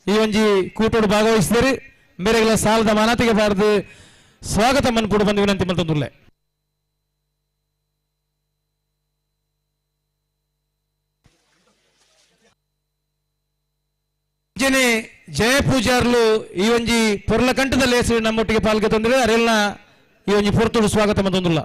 ಈ ಒಂಜಿ ಕೂಟೋಡು ಭಾಗವಹಿಸಿದರೆ ಮೇರೆಗಳ ಸಾಲದ ಮಾನಾತಿಗೆ ಭಾರತ ಸ್ವಾಗತ ಮನ್ಪಡು ಬಂದು ವಿನಂತಿ ಮಾಡ್ತಂದಿಲ್ಲ ಜಯ ಪೂಜಾರ್ಲು ಈ ಒಂಜಿ ಪೊರ್ಲ ಕಂಠದಲ್ಲಿ ಹೆಸರು ನಮ್ಮೊಟ್ಟಿಗೆ ಪಾಲ್ಗೆ ತಂದ್ರೆ ಅರೆಲ್ಲ ಈ ಒಂಜಿ ಪೊರ್ತುಡು ಸ್ವಾಗತ ಮಂತೊಂದುಲ್ಲ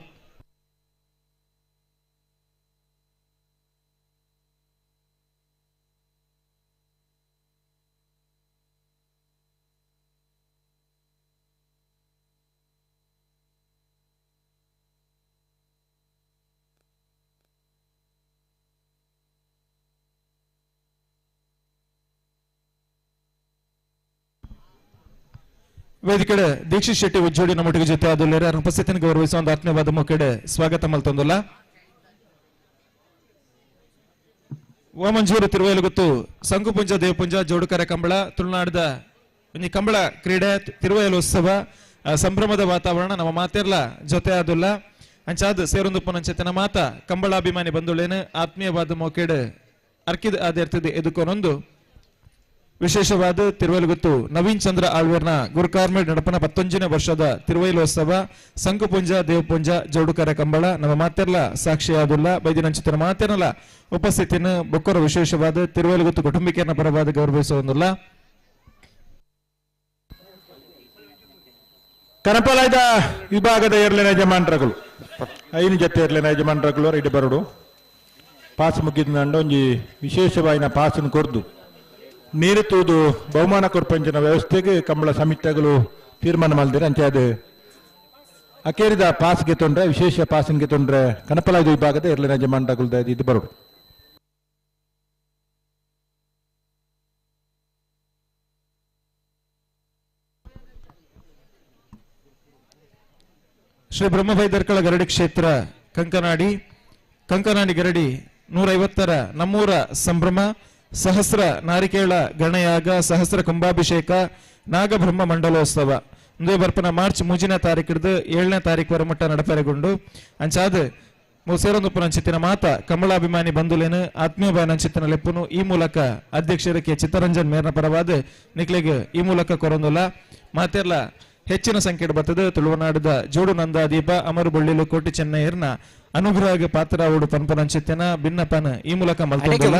ವೇದಿಕೆಡೆ ದೀಕ್ಷಿತ್ ಶೆಟ್ಟಿ ಉಜ್ಜೋಡಿ ನಮ್ಮೊಟ್ಟಿಗೆ ಜೊತೆ ಆದಲ್ಲೇರೆ ಅವರ ಉಪಸ್ಥಿತಿಯನ್ನು ಗೌರವಿಸುವ ಒಂದು ಆತ್ಮೀಯವಾದ ಮೊಕ್ಕೆಡೆ ಸ್ವಾಗತ ಮಲ್ತೊಂದುಲ್ಲ ಓಮಂಜೂರು ತಿರುವಯಲುಗುತ್ತು ಸಂಕುಪುಂಜ ದೇವಪುಂಜ ಜೋಡುಕರೆ ಕಂಬಳ ತುಳುನಾಡದ ಈ ಕಂಬಳ ಕ್ರೀಡೆ ತಿರುವಯಲು ಉತ್ಸವ ಸಂಭ್ರಮದ ವಾತಾವರಣ ನಮ್ಮ ಮಾತೆರ್ಲ ಜೊತೆ ಆದುಲ್ಲ ಅಂಚಾದ್ ಸೇರೊಂದುಪ್ಪನಂಚೆತನ ಮಾತ ಕಂಬಳಾಭಿಮಾನಿ ಬಂದುಳೇನು ಆತ್ಮೀಯವಾದ ಮೊಕ್ಕೆಡೆ ಅರ್ಕಿದ ಆದಿರ್ತಿದೆ ಎದುಕೊನೊಂದು ವಿಶೇಷವಾದ ತಿರುವಯಲುಗುತ್ತು ನವೀನ್ ಚಂದ್ರ ಆಳ್ವೇರ್ನ ಗುರುಕಾರ್ಮೆಡ್ ನಡಪನ 11ನೇ ವರ್ಷದ ತಿರುವಯಲೋತ್ಸವ ಸಂಕುಪುಂಜ ದೇವಪುಂಜ ಜೋಡುಕರೆ ಕಂಬಳ ನಮ್ಮ ಮಾತೆರ್ಲ ಸಾಕ್ಷಿಯಾದುಲ್ಲ ಬೈದಿನಂಚಿತನ ಮಾತೆರಲ್ಲ ಉಪಸ್ಥಿತಿಯನ್ನು ಬೊಕ್ಕರ ವಿಶೇಷವಾದ ತಿರುವಯಲುಗುತ್ತು ಕುಟುಂಬಿಕರನ್ನ ಪರವಾದ ಗೌರವಿಸುವುದಿಲ್ಲ ಕನಪಲಾಯ್ದ ವಿಭಾಗದ ಏರ್ಲಿನ ಯಜಮಾನರುಗಳು 5 ಜೊತೆ ಏರ್ಲಿನ ಯಜಮಾನರುಗಳು ಇಡಿ ಬರೋಡು ಪಾಸ್ ಮುಗಿದ ನಂಡು ಒಂಜಿ ವಿಶೇಷವಾಯಿನ ಪಾಸನ್ನು ಕೊರ್ದು ನೀರು ತೂದು ಬಹುಮಾನ ಕೊರ್ಪಂಚಿನ ವ್ಯವಸ್ಥೆಗೆ ಕಂಬಳ ಸಮಿತಿಗಳು ತೀರ್ಮಾನ ಮಾಡಿದ್ರೆ ಅಂಚೆ ಅದು ಅಕೇರಿದ ಪಾಸ್ಗೆ ತೊಂದ್ರೆ ವಿಶೇಷ ಪಾಸಿನ್ಗೆ ತೊಂದ್ರೆ ಕನಪಲಾಯ್ದ ವಿಭಾಗದ ಏರ್ಲಿನ ಯಜಮಾನರುಗಳು ಇದು ಬರೋಡು ಶ್ರೀ ಬ್ರಹ್ಮವೈದರ್ಕಳ ಗರಡಿ ಕ್ಷೇತ್ರ ಕಂಕನಾಡಿ ಗರಡಿ 150ರ ನಮ್ಮೂರ ಸಂಭ್ರಮ ಸಹಸ್ರ ನಾರಿಕೇಳ ಗಣಯಾಗ ಸಹಸ್ರ ಕುಂಭಾಭಿಷೇಕ ನಾಗಬ್ರಹ್ಮ ಮಂಡಲೋತ್ಸವ ಇಂದು ಬರ್ಪನ ಮಾರ್ಚ್ 3ನೇ ತಾರೀಕು ಹಿಡಿದು 7ನೇ ತಾರೀಕು ವರಮಟ್ಟ ನಡಪೆರಗೊಂಡು ಅಂಚಾದ ಸೇರೊಂದುಪ್ಪನಂಚಿತ್ತಿನ ಮಾತ ಕಮಲಾಭಿಮಾನಿ ಬಂಧುಲೇನು ಆತ್ಮೀಯ ನಂಚಿತ್ತಿನ ಲೆಪ್ಪನು ಈ ಮೂಲಕ ಅಧ್ಯಕ್ಷರಕ್ಕೆ ಚಿತ್ತರಂಜನ್ ಮೇರ್ನ ಪರವಾದ ನಿಕ್ಲೆಗೆ ಈ ಮೂಲಕ ಕೊರೊಂದುಲ್ಲ ಮಾತೆರ್ಲ ಹೆಚ್ಚಿನ ಸಂಖ್ಯೆ ಬರ್ತದೆ ತುಳುವನಾಡದ ಜೋಡು ನಂದಾದೀಪ ಅಮರು ಬಳ್ಳಿಲು ಕೋಟಿ ಚೆನ್ನೈಯರ್ನ ಅನುಗ್ರಹಗೆ ಪಾತ್ರರಾವುಡು ಪನ್ಪನಂಚಿತ್ತಿನ ಭಿನ್ನಪನ ಈ ಮೂಲಕ ಮಲ್ತೊಂದಿಲ್ಲ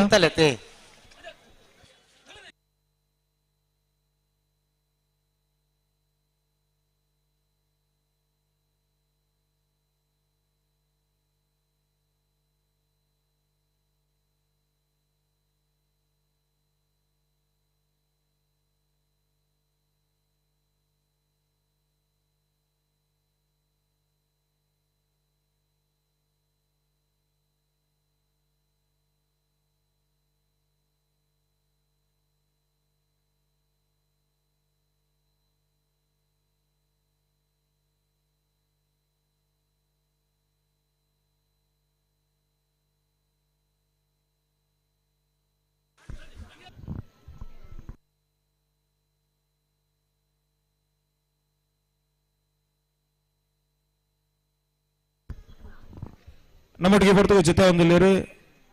ನಮ್ಮೊಟ್ಟಿಗೆ ಬರ್ತದೆ ಜೊತೆ ಒಂದಿಲ್ಲೇರು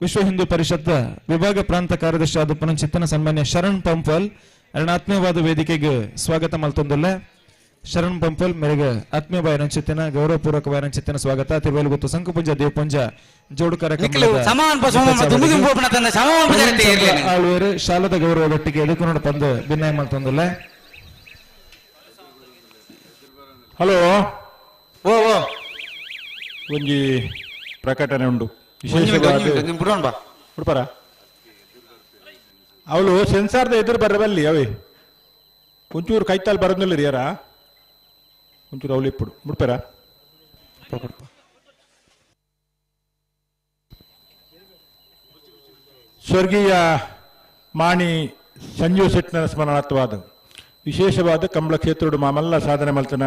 ವಿಶ್ವ ಹಿಂದೂ ಪರಿಷತ್ ವಿಭಾಗ ಪ್ರಾಂತ ಕಾರ್ಯದರ್ಶಿ ಆದ ಚಿತ್ತನ ಸನ್ಮಾನ್ಯ ಶರಣ್ ಪಂಪಲ್ ಅರಣ ಆತ್ಮೀಯವಾದ ವೇದಿಕೆಗೆ ಸ್ವಾಗತ ಮಲ್ತೊಂದಿಲ್ಲ ಶರಣ್ ಪಂಪಲ್ ಮೇರೆಗೆ ಆತ್ಮೀಯ ಬಾಯನಂಚಿತ್ತಿನ ಗೌರವಪೂರ್ವಕ ಸ್ವಾಗತ ತಿರುವಯಲುಗುತ್ತು ಸಂಕುಪುಂಜ ದೇವಪುಂಜ ಜೋಡುಕರ ಆಳ್ವೇರು ಶಾಲದ ಗೌರವದೊಟ್ಟಿಗೆ ಎದುಕೊಂಡು ಪಂದು ಭಿನ್ನಾಯ ಮಲ್ತೊಂದಿಲ್ಲ ಹಲೋ ಓ ಒಂಜಿ ಪ್ರಕಟಣೆ ಉಂಡು ವಿಶೇಷವಾದ ಉಡುಪರ ಅವಳು ಸೆನ್ಸಾರ್ದ ಎದುರು ಬರಬಲ್ಲಿ ಅವೇ ಒಂಚೂರು ಕೈತಾಲ್ ಬರೋದಿಲ್ಲ ಯಾರ ಒಂಚೂರು ಅವಳು ಇಪ್ಪಡು ಮುಡ್ಪರ ಸ್ವರ್ಗೀಯ ಮಾಣಿ ಸಂಜೀವ್ ಶೆಟ್ನರ ಸ್ಮರಣಾರ್ಥವಾದ ವಿಶೇಷವಾದ ಕಂಬಳ ಕ್ಷೇತ್ರದ ಮಾಮಲ್ಲ ಸಾಧನೆ ಮಲ್ತನ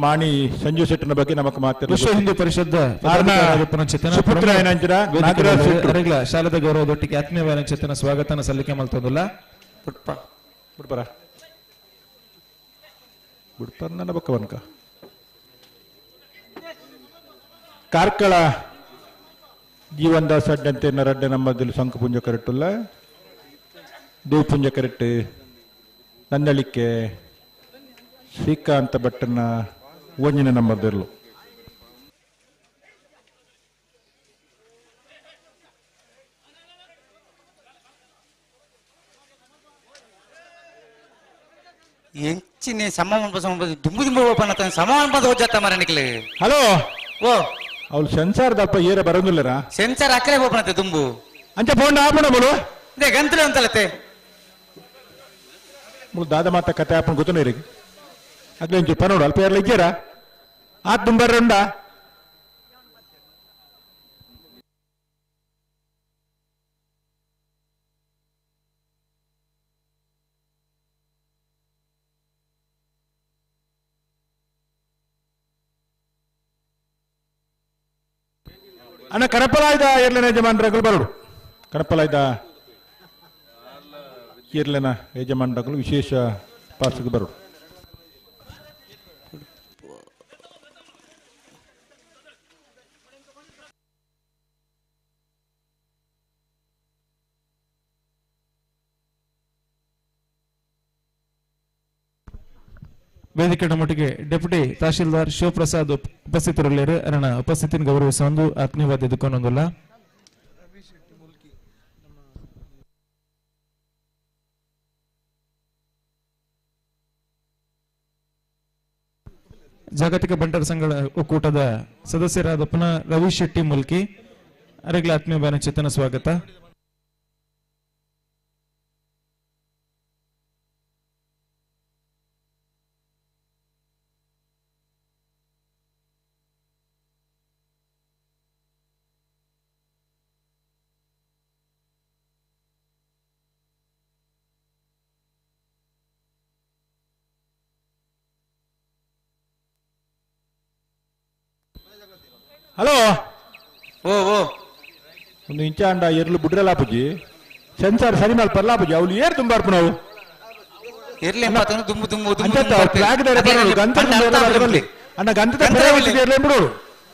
ಮಾಣಿ ಸಂಜೀವ್ ಶೆಟ್ಟನ ಬಗ್ಗೆ ನಮಕ್ ಮಾತಾಡ ವಿಶ್ವ ಹಿಂದೂ ಪರಿಷತ್ ಶಾಲದ ಗೌರವದೊಟ್ಟಿಗೆ ಆತ್ಮೀಯ ನಕ್ಷತ್ರನ ಸ್ವಾಗತನ ಸಲ್ಲಿಕೆ ಮಲ್ತೋದಿಲ್ಲ ನನ್ನ ಬಕ್ಕವನ್ಕ ಕಾರ್ಕಳ ಜೀವನ್ದಾಸ್ ಅಡ್ಡಂತೆ ನರಡ್ಡೆ ನಮ್ಮದಲ್ಲಿ ಸಂಕುಪುಂಜ ಕರೆಟ್ಟುಲ್ಲ ದೇವಪುಂಜ ಕರೆಟ್ಟು ನಂದಳಿಕೆ ಶ್ರೀಕಾಂತ ಭಟ್ಟನ ಒಂಜಿನ ನಮ್ಮದಿರ್ಲು ಎಂಚಿನ ಸಮಾನ ದುಂಬು ಓಪನ್ ಸಮಾನ ಹೋಗ್ತಾ ಮರ ನಿಕ್ಲಿ ಹಲೋ ಓ ಅವ್ಳು ಸೆನ್ಸಾರ್ ದಪ್ಪ ಏರ ಬರೋದಿಲ್ಲರ ಸೆನ್ಸರ್ ಅಕ್ಕಲೆ ಓಪನ್ ದುಂಬು ಅಂಚ ಫೋನ್ ಆಪಣ ಬೋಳು ಇದೇ ಗಂತಲೆ ಅಂತಲತ್ತೆ ದಾದ ಮಾತ ಕತೆ ಆಪಣ ಗೊತ್ತನೇ ಅಗ್ಲಿ ಒಂಚೂರು ಪನೋಡು ಅಲ್ಪ ಯಾರಲ್ಲ ಇದ್ದೀರಾ ಆತ್ ದುಂಬರ್ರಂಡ ಅಣ್ಣ ಕನಪಲಾಯ್ದ ಏರ್ಲಿನ ಯಜಮಾನರುಗಳು ಬರೋಡು ಕನಪಲಾಯ್ದ ಏರ್ಲಿನ ಯಜಮಾನರುಗಳು ವಿಶೇಷ ಪಾಸ್ಗೆ ಬರೋಡು. ವೇದಿಕೆ ಮಟ್ಟಿಗೆ ಡೆಪ್ಯೂಟಿ ತಹಶೀಲ್ದಾರ್ ಶಿವಪ್ರಸಾದ್ ಉಪಸ್ಥಿತರಿರಲಿರು ಅರಣ ಉಪಸ್ಥಿತಿನ ಗೌರವಿಸುವ ಆತ್ಮೀಯವಾದ ದುಃಖನೊಂದಿಲ್ಲ. ಜಾಗತಿಕ ಬಂಟರ ಸಂಘ ಒಕ್ಕೂಟದ ಸದಸ್ಯರಾದ ಪುನಃ ರವಿ ಶೆಟ್ಟಿ ಮುಲ್ಕಿ ಅವರಿಗೆ ಆತ್ಮೀಯ ಚೇತನ ಸ್ವಾಗತ. ಹಲೋ ಓ ಓ ಒಂದು ಇಂಚಾಂಡ ಎರ್ಲು ಬುಡ್ರಲಾಪುಜಿ ಸೆನ್ಸಾರ್ ಸರಿ ಮೇಲೆ ಪರ್ಲಾಪುಜಿ ಅವಳು ಏರ್ ತುಂಬಾರ್ಪು ನಾವು ಇರ್ಲಿ ದುಂಬು ದುಂಬು ಅಣ್ಣ ಗಂಧದ ಬಿಡೋಳು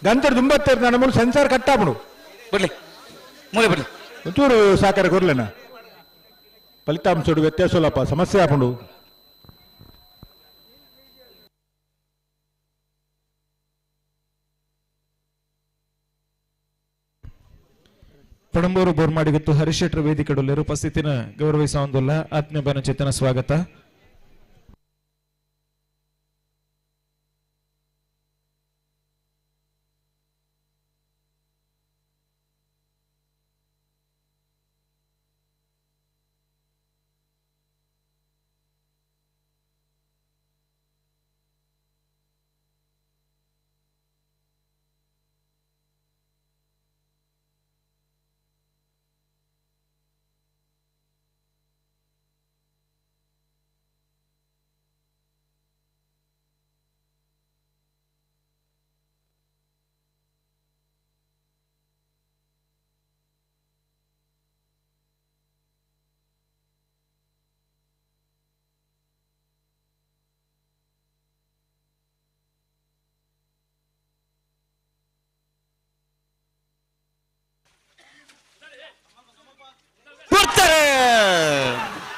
ಗಂಧದ ದುಂಬತ್ತೇರ್ ನಮ್ಮಳು ಸೆನ್ಸಾರ್ ಕಟ್ಟಾಪುಡು ಬಿಡ್ಲಿ ಮೂಲೆ ಬಿಡ್ಲಿ ಒಂಚೂರು ಸಾಕಾರ ಕೊರ್ಲೇನ ಫಲಿತಾಂಶ ವ್ಯತ್ಯಾಸಲ್ಲಪ್ಪ ಸಮಸ್ಯೆ ಆಪುಂಡು. ಪಡಂಬೂರು ಬೋರ್ಮಾಡಿಗುತ್ತು ಹರಿಶೆಟ್ರ ವೇದಿಕೆಡಲ್ಲಿರು ಉಪಸ್ಥಿತಿನ ಗೌರವಿಸುವಂದಿಲ್ಲ ಆತ್ಮೀಯ ಚೇತನ ಸ್ವಾಗತ.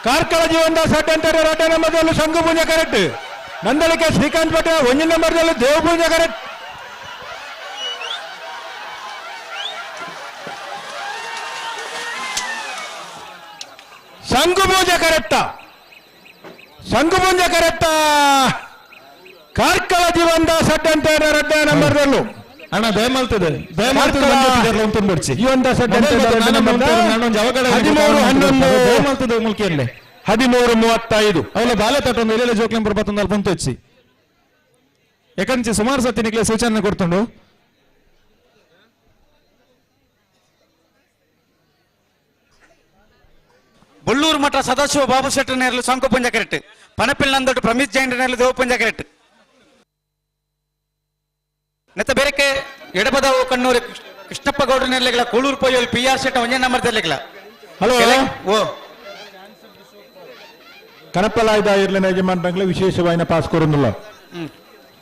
ಕಾರ್ಕಳ ಜೀವನದಾಸ್ ಅಡ್ಡಂತಾರೆ 2ನೇ ನಂಬರ್ದಲ್ಲಿ ಶಂಕು ಪೂಜೆ ಕರೆಕ್ಟ್. ನಂದಳಿಕೆ ಶ್ರೀಕಾಂತ್ ಭಟ್ 1ನೇ ನಂಬರ್ದಲ್ಲಿ ದೇವ ಪೂಜೆ ಕರೆಕ್ಟ್. ಶಂಕು ಪೂಜೆ ಕರೆಕ್ಟ ಶಂಕು ಪೂಜೆ ಕರೆಕ್ಟ ಕಾರ್ಕಳ ಜೀವನದಾಸ್ ಅಡ್ಡಂತಾರೆ 2ನೇ ನಂಬರ್ದಲ್ಲೂ ಅಣ್ಣ ದಯಮಾಡ್ತದೆ ಜೀವನದಾಸ್ ಮುಲ್ಕಿಯಲ್ಲೇ 13:35 ಅವಳ ಬಾಲೆ ತಟ್ಟೊಂದು ಎಲ್ಲೆಲ್ಲ ಜೋಕ್ಲಂ ಬರ್ಬತ್ತೊಂದು ಅಲ್ಲಿ ಬಂತು ಹೆಚ್ಚಿ ಯಾಕಂಚೆ ಸುಮಾರು ಸತಿ ನಿಕ್ಲೆ ಸೂಚನೆ ಕೊಡ್ತುಂಡು. ಬಳ್ಳೂರು ಮಠ ಸದಾಶಿವ ಬಾಬು ಶೆಟ್ಟಿ ನೇರಲು ಶಂಕು ಪುಂಜ ಕರೆಕ್ಟ್. ಪಣಪಿಲ್ ನಂದೊಟ್ಟು ಪ್ರಮಿತ್ ಜೈನ್ ನೇರಲು ದೇವ ಪುಂಜ ಕರೆಕ್ಟ್. ನೆತ್ತ ಬೇರೆಕ್ಕೆ ಎಡಬದಾವು ಕಣ್ಣೂರು ಕೃಷ್ಣಪ್ಪ ಗೌಡ ನೆರಲೆಗಳ ಕೂಳೂರು ಪೊಯ್ಯಲ್ PR ಶೆಟ್ಟ 1ನೇ ನಂಬರ್ ತೆರಲೆಗಳ. ಹಲೋ ಓ ಕನಪಲಾಯ್ದ ಇರ್ಲಿನ ಯಜಮಾನರಂಗ್ಲ ವಿಶೇಷವಾಯಿನ ಪಾಸ್ ಕೊರೊಂದುಲ್ಲ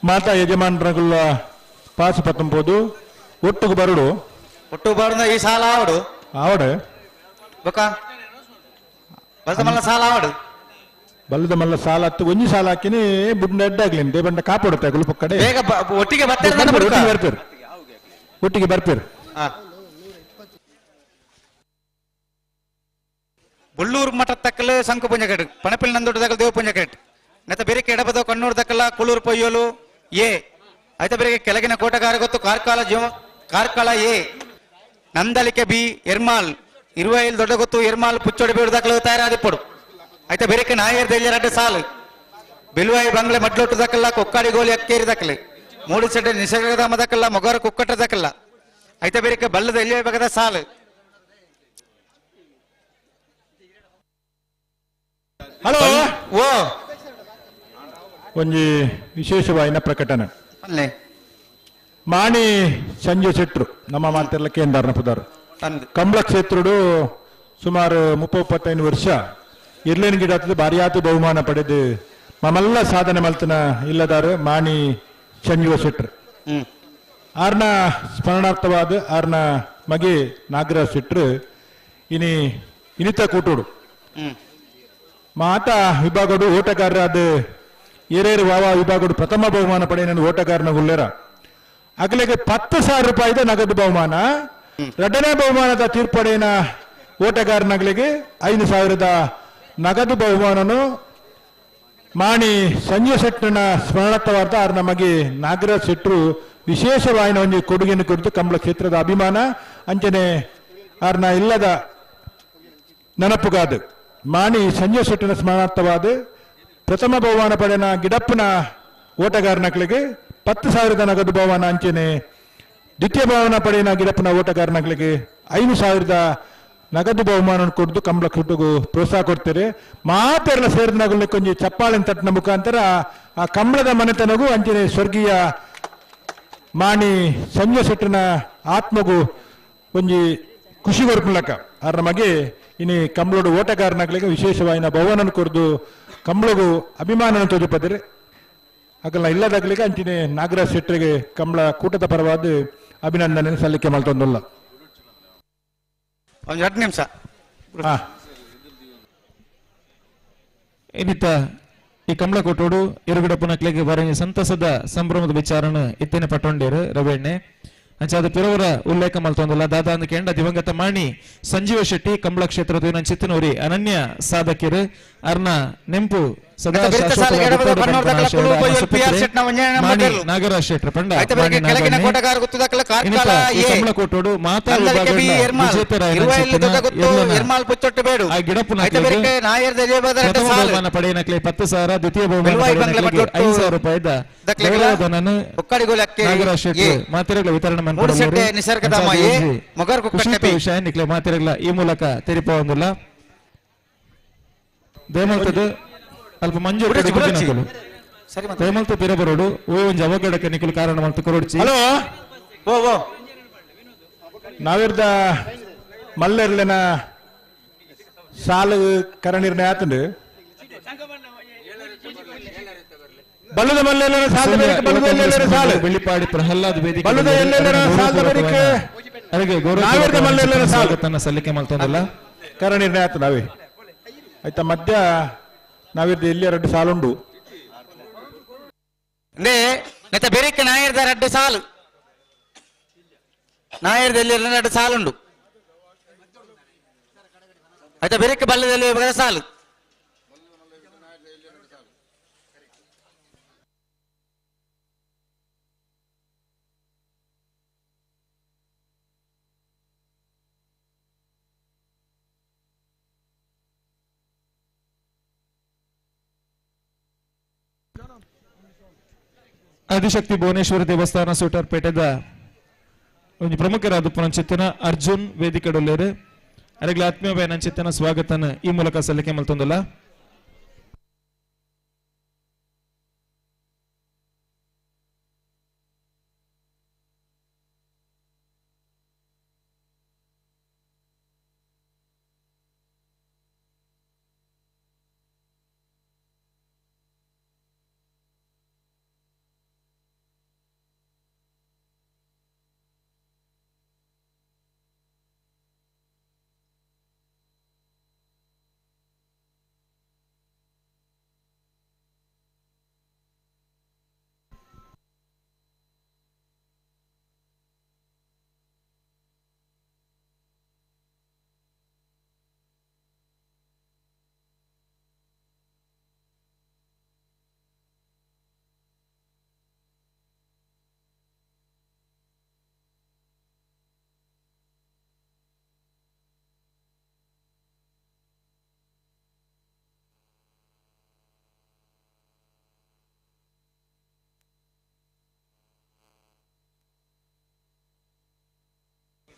ಮಾತಾ ಯಜಮಾನರಂಗ್ಲ ಪಾಸ್ ಪತ್ತಂಬೋದು ಒಟ್ಟುಗು ಬರುಡು ಒಟ್ಟು ಬರುದ ಈ ಸಾಲ ಆವಡು ಆವಡೆ ಬೊಕ್ಕ ಬಲ್ದ ಮಲ್ಲ ಸಾಲ ಆವಡು ಬಲ್ಲದ ಮಲ್ಲ ಸಾಲ ಹತ್ತು ಒಂಜಿ ಸಾಲ ಹಾಕಿನಿ ಬುಡ್ಡ ಎಡ್ಡಾಗ್ಲಿ ದೇವಂಡ ಕಾಪಾಡುತ್ತೆ ಗುಲ್ಪ ಕಡೆ ಬೇಗ ಒಟ್ಟಿಗೆ ಬರ್ತಾರೆ ಒಟ್ಟಿಗೆ ಬರ್ಪೇರು. ಬಳ್ಳೂರು ಮಠ ತಕ್ಕಲು ಶಂಕು ಪುಂಜ ಕರೆಕ್ಟ್. ಪಣಪಿಲ್ ನಂದೊಟ್ಟು ದಕ್ಕಲು ದೇವ ಪುಂಜ ಕರೆಕ್ಟ್. ನೆತ್ತ ಬೇರೆಕ್ಕೆ ಎಡಬದ ಕಣ್ಣೂರು ದಕ್ಕಲ ಕುಳೂರು ಪೊಯ್ಯೋಲು ಎ ಆಯ್ತ ಬೇರೆಗೆ ಕೆಳಗಿನ ಕೋಟಗಾರ ಗೊತ್ತು ಕಾರ್ಕಳ ಎ ನಂದಳಿಕೆ ಬಿ ಎರ್ಮಾಲ್ 25 ದೊಡ್ಡ ಗೊತ್ತು ಎರ್ಮಾಲ್ ಪುಚ್ಚೋಡಿ ಬೇಡು ದಕ್ಕಲು ತಯಾರಾದಿಪ್ಪಡು. ಆಯ್ತ ಬೇರೆಕ್ಕೆ ನಾಯರ್ ದೆಲ್ಯ 2 ಸಾಲು ಬೆಲುವಾಯಿ ಬಂಗ್ಲೆ ಮಡ್ಲೊಟ್ಟು ದಕ್ಕಲ್ಲ ಕೊಕ್ಕಾಡಿ ಗೋಲಿ ಅಕ್ಕೇರಿ ದಕ್ಕಲೆ ಮೂಡಿಸೆಡ್ಡೆ ನಿಸರ್ಗಧಾಮ ದಕ್ಕಲ್ಲ ಮೊಗರ ಕುಕ್ಕಟ್ಟ ದಕ್ಕಲ್ಲ. ಆಯ್ತ ಬೇರೆಕ್ಕೆ ಬಲ್ಲದ ಎಲ್ಲಿಯ ಬಗದ ಸಾಲು. ಹಲೋ ಓ ಒಂಜಿ ವಿಶೇಷವಾಯಿನ ಪ್ರಕಟಣೆ. ಮಾಣಿ ಸಂಜೆ ಶೆಟ್ರು ನಮ್ಮ ಮಾತೆಲ್ಲ ಕೇಂದ್ರನ ಪುದಾರು ಅಂದ್ ಕಂಬಳ ಕ್ಷೇತ್ರುಡು ಸುಮಾರು 30-35 ವರ್ಷ ಇರ್ಲೇನ್ ಗಿಡ ಭಾರಿಯಾತು ಬಹುಮಾನ ಪಡೆದು ಮಮ್ಮೆಲ್ಲ ಸಾಧನೆ ಮಲ್ತನ ಇಲ್ಲದಾರು ಮಾಣಿ ಸಂಜೀವ ಶೆಟ್ರು ಹ್ಮ್ ಆರ್ನ ಸ್ಮರಣಾರ್ಥವಾದ ಆರ್ನ ಮಗೆ ನಾಗರಾಜ್ ಶೆಟ್ರು ಇನಿತ ಕೂಟೋಡು ಹ್ಮ್ ಮಾತ ವಿಭಾಗಡು ಓಟಗಾರರಾದ ಹಿರೇರು ವಾವ ವಿಭಾಗಡು ಪ್ರಥಮ ಬಹುಮಾನ ಪಡೆಯ ಓಟಗಾರನ ಗುಲ್ಲೆರ ಅಗಲಿಗೆ 10,000 ರೂಪಾಯಿದ ನಗದು ಬಹುಮಾನ ಎರಡನೇ ಬಹುಮಾನದ ತೀರ್ಪಡೆಯ ಓಟಗಾರನಗಳಿಗೆ 5,000 ನಗದು ಬಹುಮಾನನು ಮಾಣಿ ಸಂಜೀವ ಶೆಟ್ಟನ ಸ್ಮರಣಾರ್ಥವಾದ ಆರ್ ನಮಗೆ ನಾಗರಾಜ್ ಶೆಟ್ರು ವಿಶೇಷವಾಯಿನ ಒಂದು ಕೊಡುಗೆಯನ್ನು ಕುರಿತು ಕಂಬಳ ಕ್ಷೇತ್ರದ ಅಭಿಮಾನ ಅಂಚನೆ ಆರ್ನ ಇಲ್ಲದ ನೆನಪುಗಾದ ಮಾಣಿ ಸಂಜೀವ ಶೆಟ್ಟನ ಸ್ಮರಣಾರ್ಥವಾದ ಪ್ರಥಮ ಬಹುಮಾನ ಪಡೆಯನ ಗಿಡಪ್ಪನ ಓಟಗಾರನಗಳಿಗೆ 10,000 ನಗದು ಬಹುಮಾನ ಅಂಚನೆ ದ್ವಿತೀಯ ಬಹುಮಾನ ಪಡೆಯನ ಗಿಡಪ್ಪನ ಓಟಗಾರನಗಳಿಗೆ 5,000 ನಗದು ಬಹುಮಾನ ಕೊಡ್ದು ಕಂಬಳ ಕ್ಷೇತ್ರಗೂ ಪ್ರೋತ್ಸಾಹ ಕೊಡ್ತಾರೆ ಮಾತೆಲ್ಲ ಸೇರಿದ ಕೊಂಚ ಚಪ್ಪಾಳಿನ ತಟ್ಟಿನ ಮುಖಾಂತರ ಆ ಕಂಬಳದ ಮನೆತನಗೂ ಅಂಚನೆ ಸ್ವರ್ಗೀಯ ಮಾಣಿ ಸಂಜೀವ ಶೆಟ್ಟನ ಆತ್ಮಗೂ ಒಂಜಿ ಖುಷಿ ಕೊರ್ಪುಲಕ ಅದ್ರ ಮಗೆ ಇನಿ ಕಂಬಳೋಡು ಓಟಗಾರನಾಗ್ಲಿಕ್ಕೆ ವಿಶೇಷವಾಯಿನ ಬಹುಮಾನ ಕೊರ್ದು ಕಂಬಳಗೂ ಅಭಿಮಾನ ತೋಜಪದರೆ ಆಗಲ್ಲ ಇಲ್ಲದಾಗ್ಲಿಕ್ಕೆ ಅಂಚಿನ ನಾಗರಾಜ್ ಶೆಟ್ಟರಿಗೆ ಕಂಬಳ ಕೂಟದ ಪರವಾದ ಅಭಿನಂದನೆ ಸಲ್ಲಿಕೆ ಮಾಡ್ತೊಂದಲ್ಲ ಒಂದು 2 ನಿಮಿಷ ಹಾ ಇನ್ನಿತ್ತ ಈ ಕಮಲ ಕೊಟ್ಟೋಡು ಇರುಗಡಪ್ಪನ ಕ್ಲೆಗೆ ಬರಂಗಿ ಸಂತಸದ ಸಂಭ್ರಮದ ವಿಚಾರನ ಇತ್ತೇನೆ ಪಟ್ಟೊಂಡೇರು ರವೆಣ್ಣೆ ಅಂಚಾದ ಪಿರವರ ಉಲ್ಲೇಖ ಮಲ್ತೊಂದಲ್ಲ ದಾದಾ ಅಂದ ಕೆಂಡ ದಿವಂಗತ ಮಾಣಿ ಸಂಜೀವ ಶೆಟ್ಟಿ ಕಂಬಳ ಕ್ಷೇತ್ರದ ಚಿತ್ತನೂರಿ ಅನನ್ಯ ಸಾಧಕಿರು ಅರ್ನ ನೆಂಪು ಸದಾ ನಾಗರಾಜ್ ಶೆಟ್ರು ಪಂಡ ಕಂಬಳ ಕೊಟ್ಟೋಡು ಮಾತಾ ಬಹುಮಾನ ಪಡೆಯನಕ್ಲೆ 10,000 ದ್ವಿತೀಯ ಬಹುಮಾನ 5,000 ರೂಪಾಯಿದ ನಾಗರಾಜ್ ಶೆಟ್ರು ಮಾತಿರಗಳ ವಿತರಣೆ ವಿಷಯ ನಿಕ್ಲೆ ಮಾತಿರಗಳ ಈ ಮೂಲಕ ತೆರಿಪ ಒಂದಿಲ್ಲ ದಯಮಲ್ತದು ಅಲ್ಪ ಮಂಜು ದಯಮಲ್ತ ಪಿರಬರೋಡು ಒಂಜಿ ಅವಘಡಕ್ಕೆ ನಿಖಿಲ್ ಕಾರಣ ಮಲ್ತು ಕೊರಡ್ಚಿ ಹಲೋ ಓ ನಾವಿರ್ದ ಮಲ್ಲೆರ್ಲೆನ ಸಾಲು ಕರಣಿರ್ಣಯ ಆತಂಡು ಬಲ್ಲದ ಮಲ್ಲೆರ್ಲೆನ ಸಾಲು ಸಾಲು ಬೆಳ್ಳಿಪಾಡಿ ಪ್ರಹ್ಲಾದ್ ವೇದಿಕೆ ಬಲ್ಲದ ಎಲ್ಲೆಲ್ಲರ ಸಾಲು ಬರಿಕೆ ಅದಕ್ಕೆ ನಾವಿರ್ದ ಮಲ್ಲೆರ್ಲೆನ ಸಾಲು ತನ್ನ ಸಲ್ಲಿಕೆ ಮಲ್ತೊಂದಲ್ಲ ಕರಣಿರ್ಣಯ ಆತ ನಾವೇ ಆಯ್ತಾ ಮಧ್ಯ ನಾವಿರ್ದ ಇಲ್ಲಿ 2 ಸಾಲುಂಡು ನೆತ್ತ ಬೆರಿಕೆ ನಾಯರ್ದ 2 ಸಾಲು ನಾಯರ್ದಲ್ಲಿ 2 ಸಾಲುಂಡು ಆಯ್ತಾ ಬೆರಿಕೆ ಬಲ್ಲದಲ್ಲಿ ಸಾಲು ಆದಿಶಕ್ತಿ ಭುವನೇಶ್ವರಿ ದೇವಸ್ಥಾನ ಸೂಟರ್ಪೇಟೆದ ಒಂದು ಪ್ರಮುಖರಾದ ಪುನಂಚಿತ್ತನ ಅರ್ಜುನ್ ವೇದಿಕೆಡೊಲ್ಲೇರು ಅರೆಗ್ಲ ಆತ್ಮೀಯ ನಂಚಿತ್ತನ ಸ್ವಾಗತನ ಈ ಮೂಲಕ ಸಲ್ಲಿಕೆ ಮಲ್ತೊಂದಲ್ಲ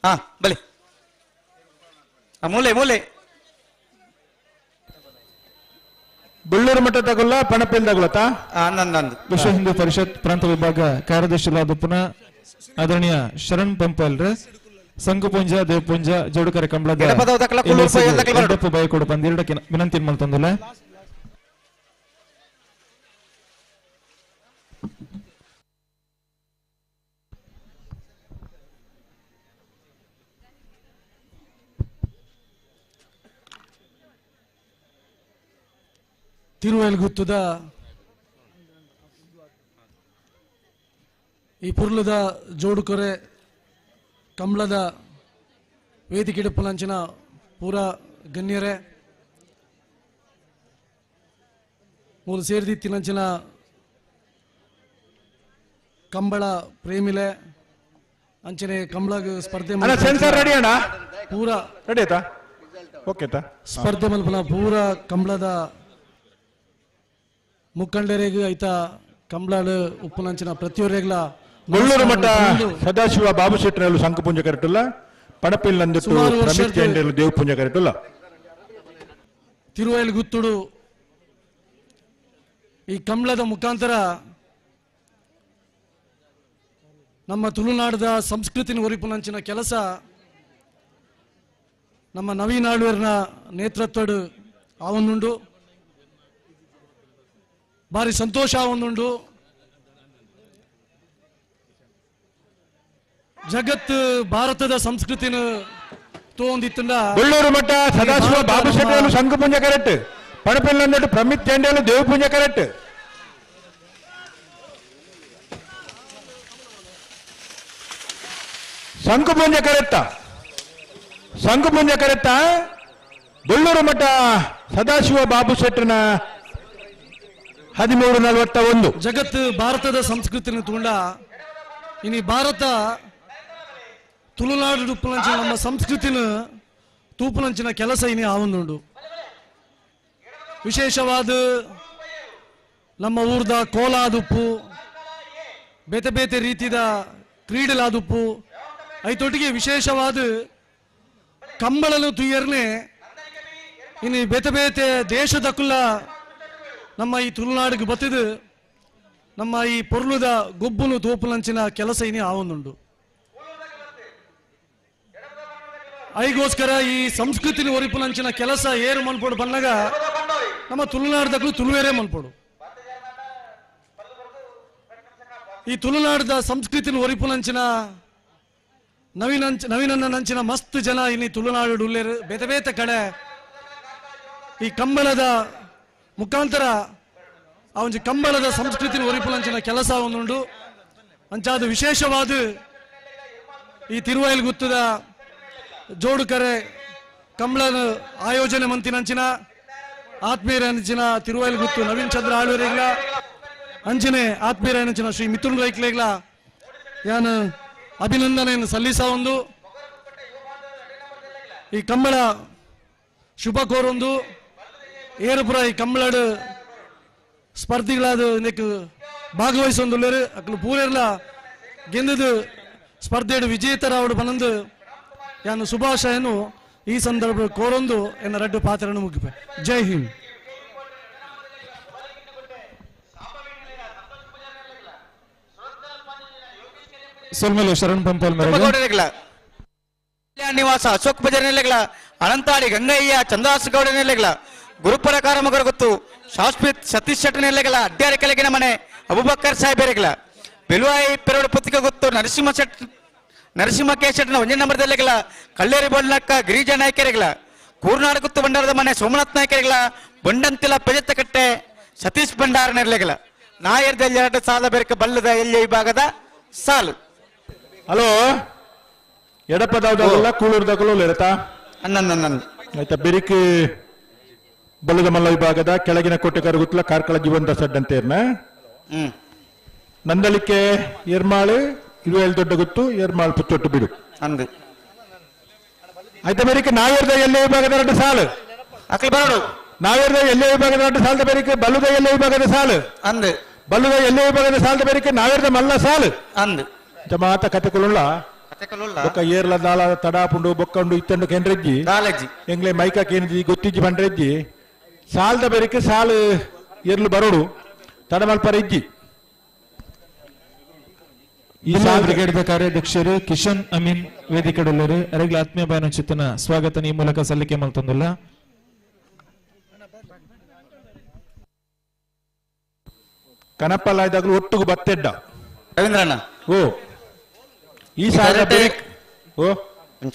ಹಾ ಬಲಿ ಮೂಲೆ ಮೂಲೆ ಬಳ್ಳೂರು ಮಠ ತಗೊಳ್ಳ ಪಣಪೇಲ್ ತಗೊಳತ್ತಾ ಅಂದಂದು ವಿಶ್ವ ಹಿಂದೂ ಪರಿಷತ್ ಪ್ರಾಂತ ವಿಭಾಗ ಕಾರ್ಯದರ್ಶಿಗಳಾದ ಪುನಃ ಆದರಣೀಯ ಶರಣ್ ಪಂಪಲ್ರ ಸಂಘಪುಂಜ ದೇವಪುಂಜ ಜೋಡುಕರೆ ಕಂಬಳದ ಎಡಪದ ಉದಕಲ ಕುಳ್ಳೂರು ಪೈ ಎಂದಕಲ ಬರಡು. ಎಡ್ಡಪ್ಪು ಬೈಕೊಡು ಪಂದಿರಡಕ್ಕೆ ವಿನಂತಿ ಮಾಡ್ತಂದಿಲ್ಲ. ತಿರುವೆಲ್ಗುತ್ತದ ಈ ಪುರ್ಲದ ಜೋಡುಕೊರೆ ಕಂಬಳದ ವೇದಿಕೆಡುಪ್ಪುಲಂಚಿನ ಪೂರ ಗಣ್ಯರೇ ಮೂರು ಸೇರಿದಿತ್ತಿನಂಚಿನ ಕಂಬಳ ಪ್ರೇಮಿಲೆ ಅಂಚನೆ ಕಂಬಳಗ ಸ್ಪರ್ಧೆ ಸೆನ್ಸರ್ ರೆಡಿ ಅಣ್ಣ, ಪೂರ ರೆಡಿ ಆಯ್ತಾ? ಓಕೆ ಆಯ್ತಾ? ಸ್ಪರ್ಧೆ ಮಲ್ಪನ ಪೂರ ಕಂಬಳದ ಮುಖಂಡರಿಗೆ ಐತ ಕಂಬಳಾಡು ಉಪ್ಪುನಂಚಿನ ಪ್ರತಿಯೊರೆಗ್ಲ ಮುಳ್ಳೂರು ಮಠ ಸದಾಶಿವ ಬಾಬು ಶೆಟ್ಟರಲು ಸಂಘಪುಂಜ ಕರೆಕ್ಟಲ್ಲ, ಪಣಪಿಲ್ ನಂದಿಟ್ಟು ಸುಮಾರು ವರ್ಷ ರಮೇಶ್ ಜೈಂಡೇಲು ದೇವಪುಂಜ ಕರೆಕ್ಟಲ್ಲ. ತಿರುವೈಲ್ ಗುತ್ತುಡು ಈ ಕಂಬಳದ ಮುಖಾಂತರ ನಮ್ಮ ತುಳುನಾಡದ ಸಂಸ್ಕೃತಿನ ಒರಿಪುನಂಚಿನ ಕೆಲಸ ನಮ್ಮ ನವೀನ್ ಆಳ್ವೇರ್ನ ನೇತೃತ್ವಡು ಆವೊಂದುಂಡು ಭಾರಿ ಸಂತೋಷ ಆವೊಂದುಂಡು. ಜಗತ್ತು ಭಾರತದ ಸಂಸ್ಕೃತಿನ ತೋಂದಿತ್ತಂಡ ಮುಳ್ಳೂರು ಮಠ ಸದಾಶಿವ ಬಾಬು ಶೆಟ್ಟರಲು ಸಂಘಪುಂಜ ಕರೆಕ್ಟ್, ಪಣಪಿಲ್ ನಂದಿಟ್ಟು ಪ್ರಮಿತ್ ಜೈಂಡೇಲು ದೇವಪುಂಜ ಕರೆಕ್ಟ್. ಸಂಘಪುಂಜ ಕರೆಕ್ಟ, ಸಂಘಪುಂಜ ಕರೆಕ್ಟ. ಮುಳ್ಳೂರು ಮಠ ಸದಾಶಿವ ಬಾಬು ಶೆಟ್ಟರನ 1341. ಜಗತ್ತು ಭಾರತದ ಸಂಸ್ಕೃತಿನ ತಗೊಂಡ ಇನಿ ಭಾರತ ತುಳುನಾಡು ಉಪ್ಪುನಂಚಿನ ನಮ್ಮ ಸಂಸ್ಕೃತಿನ ತೂಪುನಂಚಿನ ಕೆಲಸ ಇನಿ ಆವೊಂದುಂಡು. ವಿಶೇಷವಾದ ನಮ್ಮ ಊರ್ದ ಕೋಲಾದುಪ್ಪು, ಬೇತೆ ಬೇತೆ ರೀತಿದ ಕ್ರೀಡಲಾದುಪ್ಪು, ಐತೊಟ್ಟಿಗೆ ವಿಶೇಷವಾದ ಕಂಬಳನು ತುಯ್ಯರ್ನೆ ಇನ್ನು ಬೇತೆ ಬೇತೆ ದೇಶದಕ್ಕುಲ್ಲ ನಮ್ಮ ಈ ತುಳುನಾಡಿಗೆ ಬತ್ತಿದು ನಮ್ಮ ಈ ಪೊರ್ಲುದ ಗೊಬ್ಬುನು ತೋಪುಲಂಚಿನ ಕೆಲಸ ಇನಿ ಆವೊಂದುಂಡು. ಐಗೋಸ್ಕರ ಈ ಸಂಸ್ಕೃತಿನ ಒರಿಪುಲಂಚಿನ ಕೆಲಸ ಏರು ಮನ್ಪೋಡು ಬಂದಾಗ ನಮ್ಮ ತುಳುನಾಡದಕ್ಕೂ ತುಳುವೇರೇ ಮನ್ಪೋಡು. ಈ ತುಳುನಾಡದ ಸಂಸ್ಕೃತಿನ ಒರಿಪುಲಂಚಿನ ನವೀನನ್ನ ನಂಚಿನ ಮಸ್ತ್ ಜನ ಇನಿ ತುಳುನಾಡು ಉಳ್ಳೇರು ಬೇತೆ ಬೇತೆ ಕಡೆ ಈ ಕಂಬಳದ ಮುಖಾಂತರ ಆ ಒಂದು ಕಂಬಳದ ಸಂಸ್ಕೃತಿನ ಒರಿಪುಲಂಚಿನ ಕೆಲಸ ಒಂದುಂಡು. ಅಂಚಾದ ವಿಶೇಷವಾದ ಈ ತಿರುವೈಲ್ ಗುತ್ತದ ಜೋಡುಕರೆ ಕಂಬಳನ ಆಯೋಜನೆ ಮಂತಿನಂಚಿನ ಆತ್ಮೀಯರಂಚಿನ ತಿರುವೈಲ್ ಗುತ್ತು ನವೀನ್ ಚಂದ್ರ ಆಳ್ವರಿಗ್ಲ ಅಂಚನೆ ಆತ್ಮೀಯರಂಚಿನ ಶ್ರೀ ಮಿಥುನ್ ರೈಕ್ಲೆಗ್ಲ ಯಾನು ಅಭಿನಂದನೆಯನ್ನು ಸಲ್ಲಿಸ ಒಂದು ಈ ಕಂಬಳ ಶುಭ ಕೋರೊಂದು ಏರುಪುರ ಈ ಕಂಬಳಡು ಸ್ಪರ್ಧಿಗಳಾದ ಇದಕ್ಕೆ ಭಾಗವಹಿಸೊಂದುಳ್ಳರು ಅಕ್ಲು ಪೂರೆಲ್ಲ ಗೆಂದದು ಸ್ಪರ್ಧೆಡು ವಿಜೇತರಾವಡು ಬಂದು ಯಾನು ಶುಭಾಶಯನು ಈ ಸಂದರ್ಭ ಕೋರೊಂದು ಎನ್ನ ರಡ್ಡು ಪಾತ್ರವನ್ನು ಮುಗಿಪೆ. ಜೈ ಹಿಂದ್. ಸೊಲ್ಮೇಲೆ ಶರಣ್ ಪಂಪಲ್ ನಿವಾಸ ಅಶೋಕ್ ಬಜಾರ್ ನೆಲೆಗಳ ಅನಂತಾಡಿ ಗಂಗಯ್ಯ ಚಂದ್ರಾಸ್ ಗೌಡ ನೆಲೆಗಳ ಗುರುಪರಕಾರ ಮಗರ ಗೊತ್ತು ಶಾಶ್ವತ್ ಸತೀಶ್ ಶೆಟ್ಟಿ ನೆಲೆಗಳ ಅಡ್ಡಾರಿ ಕೆಳಗಿನ ಮನೆ ಅಬುಬಕ್ಕರ್ ಸಾಹೇಬರಿಗಳ ಬೆಲುವಾಯಿ ಪೆರಡು ಪುತ್ತಿಕ ಗೊತ್ತು ನರಸಿಂಹ ಕೆ ಶೆಟ್ಟನ ಒಂಜೆ ನಂಬರ್ದೆಲೆಗಳ ಕಳ್ಳೇರಿ ಬಣ್ಣಕ್ಕ ಗಿರಿಜಾ ನಾಯ್ಕರಿಗಳ ಕೂರ್ನಾಡು ಗುತ್ತು ಭಂಡಾರದ ಮನೆ ಸೋಮನಾಥ್ ನಾಯ್ಕರಿಗಳ ಬಂಡಂತಿಲ ಪೆಜತ್ತ ಕಟ್ಟೆ ಸತೀಶ್ ಭಂಡಾರ ನೆಲೆಗಳ ನಾಯರ್ದಲ್ಲಿ 2 ಸಾಲ ಬೆರಕ ಬಲ್ಲದ ಎಲ್ಲಿ ವಿಭಾಗದ ಸಾಲು. ಹಲೋ, ಎಡಪದಾವದಲ್ಲ ಕೂಳೂರ್ದಾಗಲೂ ಇರತ್ತಾ ಅನ್ನಂದು ಆಯ್ತಾ? ಬೆರಿಕ್ ಬಲ್ಲದ ಮಲ್ಲ ವಿಭಾಗದ ಕೆಳಗಿನ ಕೋಟೆಗಾರ ಗುತ್ತಲ ಕಾರ್ಕಳ ಜೀವಂತ ಸಡ್ ಅಂತ ಇರ್ನ ನಂದಳಿಕೆ ಎರ್ಮಾಳು 27 ದೊಡ್ಡ ಗುತ್ತು ಎರ್ಮಾಳು ಪುಚ್ಚೊಟ್ಟು ಬಿಡು ಅಂದು ಆಯ್ತಾ? ಬೆರಿಕ್ ನಾವೇರ್ದ ಎಲ್ಲೆ ವಿಭಾಗದ 2 ಸಾಲು ಅಕ್ಲ ಬರೋಡು ನಾವೇರ್ದ ಎಲ್ಲೆ ವಿಭಾಗದ 2 ಸಾಲದ ಬೆರಿಕ್ ಬಲ್ಲುದ ಎಲ್ಲೆ ವಿಭಾಗದ ಸಾಲು ಅಂದು ಬಲ್ಲುದ ಎಲ್ಲೆ ವಿಭಾಗದ ಸಾಲದ ಬೆರಿಕ್ ನಾವೇರ್ದ ಮಲ್ಲ ಸಾಲು ಅಂದು ಮಾತ ಕತೆಕೊಳ್ಳ ಬೊಕ್ಕ ಏರ್ಲ ದಾಳ ತಡಾಪುಂಡು ಬೊಕ್ಕಂಡು ಇತ್ತಂಡು ಕೆಂಡ್ರೆಜ್ಜಿ ಕಾಲೇಜಿ ಎಂಗ್ಲೆ ಮೈಕ ಕೇಂದ್ರಿ ಗೊತ್ತಿಜ್ಜಿ ಬಂಡ್ರೆಜ್ಜಿ ಸಾಲ್ದ ಬೆರಿಕೆ ಸಾಲು ಏರ್ಲು ಬರೋಡು ತಡ ಮಲ್ಪರ ಇಜ್ಜಿ ಜಿಲ್ಲಾ ಬ್ರಿಗೇಡ್ದ ಕಾರ್ಯಾಧ್ಯಕ್ಷರು ಕಿಶನ್ ಅಮೀನ್ ವೇದಿಕೆಡುಲ್ಲರು ಅವರಿಗೆ ಆತ್ಮೀಯ ಬಾಯನಚಿತ್ತನ ಸ್ವಾಗತ ಈ ಮೂಲಕ ಸಲ್ಲಿಕೆ ಮಾಡ್ತಂದಿಲ್ಲ. ಕನಪಲಾಯ್ದಾಗಲೂ ಒಟ್ಟಿಗೆ ಬತ್ತೆಡ್ಡ ರವೀಂದ್ರಣ್ಣ ಓ ಈ ಸಾಲದ ಬೆರಿಕ್ ಓ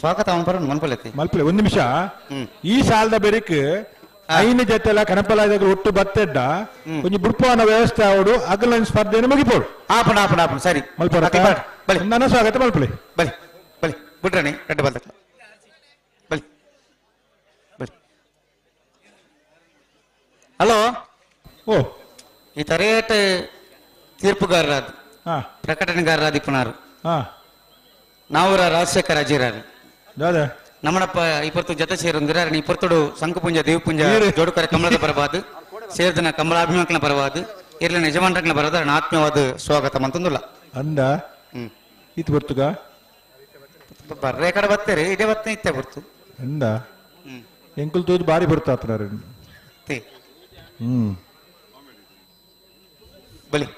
ಸ್ವಾಗತ ಅವನು ಬರೋಣ ಮನ್ಪಲ್ಲೈತಿ ಮಲ್ಪಲೆ ಒಂದು ನಿಮಿಷ ಈ ಸಾಲದ ಬೆರಿಕ್ ಐನ ಜೊತೆಲ್ಲ ಕನಪಲಾಯ್ದಾಗಲೂ ಒಟ್ಟು ಬತ್ತೆಡ್ಡ ಒಂಜಿ ಬುಡ್ಪವನ ವ್ಯವಸ್ಥೆ ಅವಡು ಅಗಲ ಸ್ಪರ್ಧೆಯನ್ನು ಮುಗಿಪೋಡು ಆಪಣ ಆಪಣ ಆಪಣ ಸರಿ ಮಲ್ಪರ ಬಲಿ ನನ್ನ ಸ್ವಾಗತ ಮಲ್ಪಲೆ ಬಲಿ ಬಲಿ ಬಿಡ್ರಣಿ ರೆಡ್ಡ ಬಲ್ದಕ್ಕ ಬಲಿ ಬಲಿ. ಹಲೋ ಓ ಈ ತರೇಟ್ ತೀರ್ಪುಗಾರರಾದ ಹಾ ಪ್ರಕಟಣೆಗಾರರಾದ ಇಪ್ಪನಾರು ಹಾ ನಾವೂರ ರಾಜಶೇಖರ ಅಜೀರಾರು ದಾದ ನಮ್ಮನಪ್ಪ ಇಪ್ಪತ್ತು ಜೊತೆ ಸೇರೊಂದಿರ ಇಪ್ಪತ್ತೊಡು ಸಂಕುಪುಂಜ ದೇವಪುಂಜ ಜೋಡುಕರ ಕಮಲದ ಪರವಾದ ಸೇರ್ದನ ಕಮಲಾಭಿಮಾನಕನ ಪರವಾದ ಇರ್ಲಿನ ಯಜಮಾನರಕನ ಬರದ ಆತ್ಮೀಯವಾದ ಸ್ವಾಗತ ಮಂತಂದುಲ್ಲ ಅಂದ ಇತ್ತು ಬರ್ತುಗ ಬರ್ರೆ ಕಡೆ ಬತ್ತೇರಿ ಇದೇ ಬತ್ತೆ ಇತ್ತೆ ಬರ್ತು ಅಂದ ಎಂಕುಲ್ ತೋದು ಬಾರಿ ಬರ್ತಾತ್ರ ಬಲಿ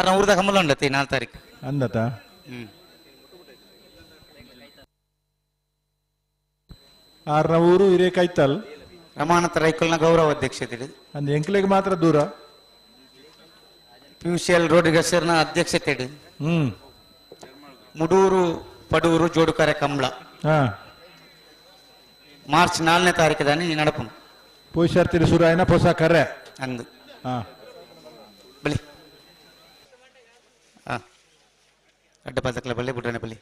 6 ಊರದ ಕಮಲ ಉಂಡತಿ 4 ತಾರೀಕು ಅಂದತ ಆರ್ನ ಊರು ಹಿರೇಕಾಯ್ತಲ್ ರಮಾನತ ರೈಕಲ್ನ ಗೌರವ ಅಧ್ಯಕ್ಷತೆ ಅಂದ್ ಎಂಕ್ಲೆಗೆ ಮಾತ್ರ ದೂರ ಪಿಯುಸಿಎಲ್ ರೋಡ್ ಹೆಸರಿನ ಅಧ್ಯಕ್ಷತೆ ಮುಡೂರು ಪಡೂರು ಜೋಡುಕರೆ ಕಂಬಳ ಹಾ ಮಾರ್ಚ್ 4ನೇ ತಾರೀಕಿದಾನೆ ನಡಪುನು ಪೋಷಾರ್ತಿರಿ ಸುರಾಯನ ಪೊಸ ಕರೆ ಅಂದು ಹಾ ಬಲಿ ಅಡ್ಡ ಬದಕಲ ಬಲ್ಲೆ ಬಿಡ್ರನೆ ಬಲಿ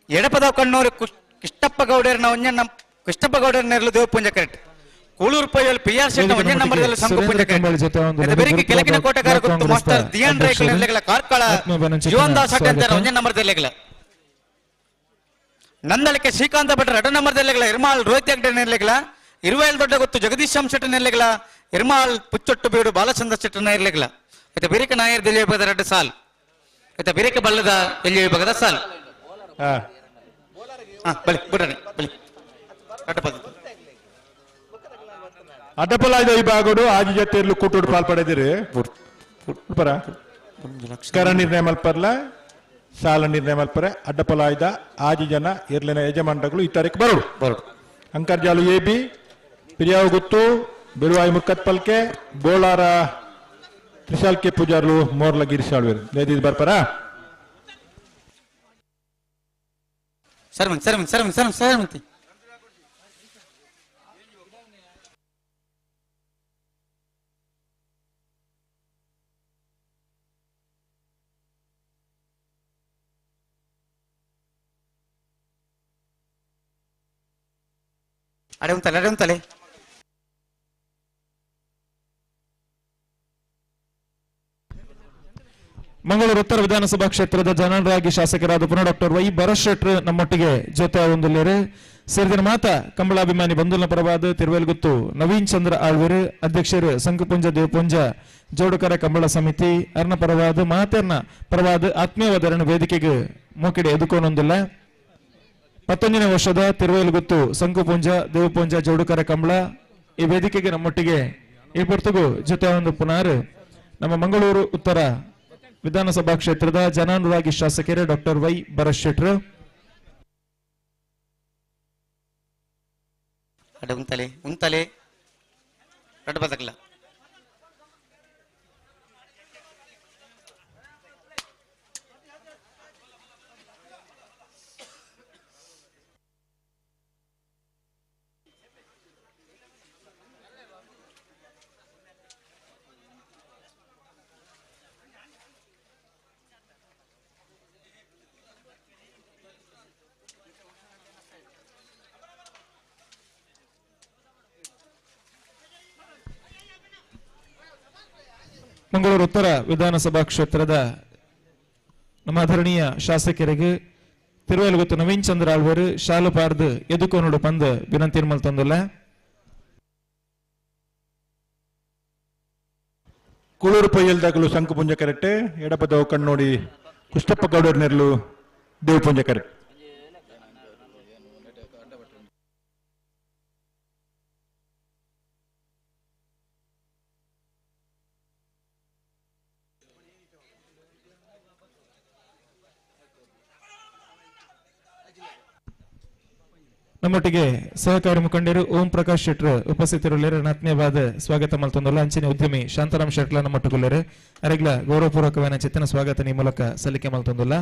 ಎಡಪದ ಕಣ್ಣೂರು ಕೃಷ್ಣಪ್ಪ ಗೌಡರ್ನ ಒಂಜಣ್ಣ ಕೃಷ್ಣಪ್ಪ ಗೌಡರ್ ನೆರಳು ದೇವಪುಂಜ ಕರೆಕ್ಟ್ ಕೂಳೂರು ಪೈಯಲ್ಲಿ ಪಿಆರ್ ಶೆಟ್ಟ ಒಂಜಣ್ಣ ನಂಬರ್ದಲ್ಲಿ ಸಂಕುಪುಂಜ ಕರೆಕ್ಟ್ ಬೆರಿಕೆ ಕೆಳಗಿನ ಕೋಟೆಗಾರ ಗೊತ್ತು ಮಾಸ್ಟರ್ ದಿಯಾನ್ ರೈಕಲ್ ನೆಲೆಗಳ ಕಾರ್ಕಳ ಜೀವನ್ ದಾಸ್ ಅಟ್ಟಂತರ ಒಂಜಣ್ಣ ನಂಬರ್ದಲ್ಲಿ ನಂದಳಿಕೆ ಶ್ರೀಕಾಂತ ಭಟ್ರ 2 ನಂಬರ್ದಲ್ಲಿ ಇರ್ಮಾಲ್ ರೋಹಿತ್ ಹೆಗ್ಡೆ ನೆಲೆಗಳ 27 ದೊಡ್ಡ ಗೊತ್ತು ಜಗದೀಶ್ ಶೆಟ್ಟ ನೆಲೆಗಳ ಇರ್ಮಾಲ್ ಪುಚ್ಚೊಟ್ಟು ಬೀಡು ಬಾಲಚಂದ್ರ ಶೆಟ್ಟ ನೆಲೆಗಳ ಮತ್ತೆ ಬೆರಿಕೆ ನಾಯರ್ ದಿಲ್ಲಿ ವಿಭಾಗದ 2 ಸಾಲ್ ಮತ್ತೆ ಬೆರಿಕೆ ಬಲ್ಲದ ದಿಲ್ಲಿ ವಿಭಾಗದ ಸಾಲ್ ಬಲಿ ಬಿಡ್ರಿ ಬಲಿ ಅಡ್ಡಪಲಾಯ್ದ ವಿಭಾಗಡು ಆಜಿ ಜೊತೆರ್ಲು ಕೂಟೋಡು ಪಾಲ್ಪಡೆದಿರಿ ಪರ ಕರ ನಿರ್ಣಯ ಮಲ್ಪರ್ಲ ಸಾಲ ನಿರ್ಣಯ ಮಲ್ಪರೆ ಅಡ್ಡಪಲಾಯ್ದ ಆಜಿ ಜನ ಇರ್ಲಿನ ಯಜಮಾನಗಳು ಈ ತಾರೀಕು ಬರೋಡು ಅಂಕರ್ಜಾಲು ಎಬಿ ಪಿರಿಯಾವು ಗುತ್ತು ಬಿರುವಾಯಿ ಮುಕ್ಕತ್ ಪಲ್ಕೆ ಬೋಳಾರ ತ್ರಿಶಾಲ್ಕೆ ಪೂಜಾರ್ಲು ಮೋರ್ಲ ಗಿರಿಸಾಳ್ವೇರು ನೇದಿದ್ ಬರ್ಪರ ಸರಮಂತಿ ಅಡೆ ಉಂತಲೆ ಮಂಗಳೂರು ಉತ್ತರ ವಿಧಾನಸಭಾ ಕ್ಷೇತ್ರದ ಜನರಾಗಿ ಶಾಸಕರಾದ ಪುನಃ ಡಾಕ್ಟರ್ ವೈ ಭರತ್ ಶೆಟ್ರು ನಮ್ಮೊಟ್ಟಿಗೆ ಜೊತೆ ಒಂದಿಲ್ಲೇರು ಸೇರಿದ ಮಾತ ಕಂಬಳಾಭಿಮಾನಿ ಬಂಧುನ ಪರವಾದ ತಿರುವೆಲ್ಗುತ್ತು ನವೀನ್ ಚಂದ್ರ ಆಳ್ವೇರು ಅಧ್ಯಕ್ಷರು ಸಂಕುಪುಂಜ ದೇವಪುಂಜ ಜೋಡುಕರ ಕಂಬಳ ಸಮಿತಿ ಅರ್ನ ಪರವಾದ ಮಾತರ್ನ ಪರವಾದ ಆತ್ಮೀಯವಾದರಣ ವೇದಿಕೆಗೆ ಮೂಕಿಡೆ ಎದುಕೋನೊಂದಿಲ್ಲ 19ನೇ ವರ್ಷದ ತಿರುವೆಲ್ಗುತ್ತು ಸಂಕುಪುಂಜ ದೇವಪುಂಜ ಜೋಡುಕರ ಕಂಬಳ ಈ ವೇದಿಕೆಗೆ ನಮ್ಮೊಟ್ಟಿಗೆ ಈ ಪೊರ್ತುಗು ಜೊತೆ ಒಂದು ಪುನರ್ ನಮ್ಮ ಮಂಗಳೂರು ಉತ್ತರ ವಿಧಾನಸಭಾ ಕ್ಷೇತ್ರದ ಜನಾನುರಾಗಿ ಶಾಸಕರೇ ಡಾಕ್ಟರ್ ವೈ ಭರತ್ ಶೆಟ್ರು ಅಡೆ ಉಂತಲೆ ರಡ್ಡ ಬದಕಲ ಮಂಗಳೂರು ಉತ್ತರ ವಿಧಾನಸಭಾ ಕ್ಷೇತ್ರದ ನಮ್ಮ ಆದರಣೀಯ ಶಾಸಕರಿಗೆ ತಿರುವೆಲ್ಗುತ್ತು ನವೀನ್ ಚಂದ್ರ ಆಳ್ವರು ಶಾಲು ಪಾರ್ದು ಎದುಕೋನೋಡು ಪಂದ್ ವಿನಂತಿ ಮಲ್ತಂದಿಲ್ಲ ಕೂಳೂರು ಪೊಯ್ಯಲ್ದಾಗಲು ಸಂಕುಪುಂಜ ಕರೆಕ್ಟೆ ಎಡಪದ ಕಣ್ಣೋಡಿ ಕೃಷ್ಣಪ್ಪ ಗೌಡರ್ ನೆರಳು ದೇವಪುಂಜ ಕರೆಕ್ಟ್ ನಮ್ಮೊಟ್ಟಿಗೆ ಸಹಕಾರಿ ಮುಖಂಡರು ಓಂ ಪ್ರಕಾಶ್ ಶೆಟ್ರು ಉಪಸ್ಥಿತರುಳ್ಳರು ಆತ್ಮೀಯವಾದ ಸ್ವಾಗತ ಮಲ್ತೊಂದಲ್ಲ ಅಂಚಿನ ಉದ್ಯಮಿ ಶಾಂತಾರಾಮ್ ಶೆಟ್ಲ ನಮ್ಮೊಟ್ಟಿಗುಳ್ಳರು ಅರೆಗ್ಲ ಗೌರವಪೂರ್ವಕವಾದ ಚಿತ್ತನ ಸ್ವಾಗತ ಈ ಮೂಲಕ ಸಲ್ಲಿಕೆ ಮಲ್ತೊಂದಲ್ಲ.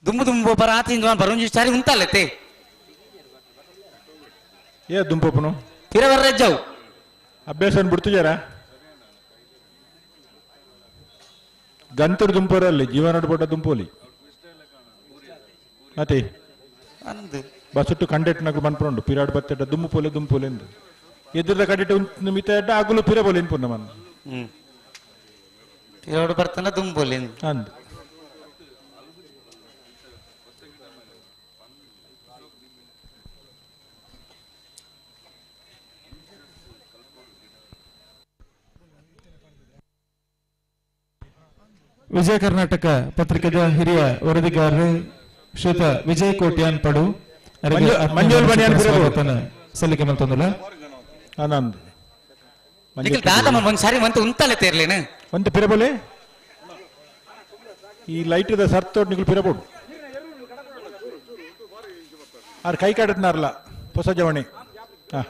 ದುಂಬು ದುಂಬು ಬರಾತಿಂದ ಬರೋಂಜಿ ಚಾರಿ ಉಂಟಲ್ಲತೆ ಏ ದುಂಪಪ್ಪನು ತಿರವರ್ರಜ್ಜವು ಅಭ್ಯಾಸ ಬಿಡ್ತಿದ್ದಾರ ಗಂತರು ದುಂಪರಲ್ಲಿ ಜೀವನ ಪಟ್ಟ ದುಂಪೋಲಿ ಮತ್ತೆ ಅಂದು ಬಸ್ಸು ಕಂಡೆಕ್ಟ್ ನಗಲು ಮನ್ಪುಂಡು ಪಿರಾಡ್ ಬತ್ತಟ ದುಂಬು ಪೋಲೆ ದುಂಪೋಲೆ ಎಂದು ಎದುರದ ಕಂಡೆಕ್ಟ್ ಮಿತ ಆಗಲು ಪಿರಬೋಲೆ ಅನ್ಪುಂಡ ಮನ್ ತಿರೋಡು ಬರ್ತಾನ ದುಂಬೋಲಿ ಅಂದ್ ವಿಜಯ ಕರ್ನಾಟಕ ಪತ್ರಿಕೆದ ಹಿರಿಯ ವರದಿಗಾರರು ಶ್ರೀಯುತ ವಿಜಯ್ ಕೋಟ್ಯಾನ್ ಪಡು ಮಂಜುಲ್ ಬನಿಯಾನ್ ಸ್ವಾಗತನ ಸಲ್ಲಿಕೆ ಮಲ್ತೊಂದಲ್ಲ. ಆನಂದ್ ದಾದಮ್ಮ ಒಂದ್ಸಾರಿ ಮಂತ ಉಂಟಲ್ಲತೆ ಇರ್ಲೇನು ಒಂದು ಪಿರಬೋಲೆ ಈ ಲೈಟ್ ಇದ ಸರ್ತೋಡ್ ನಿಗಳು ಪಿರಬೋಡು ಆರ್ ಕೈ ಕಾಡತ್ನಾರಲ್ಲ ಹೊಸ ಜವಣಿ ಹಾ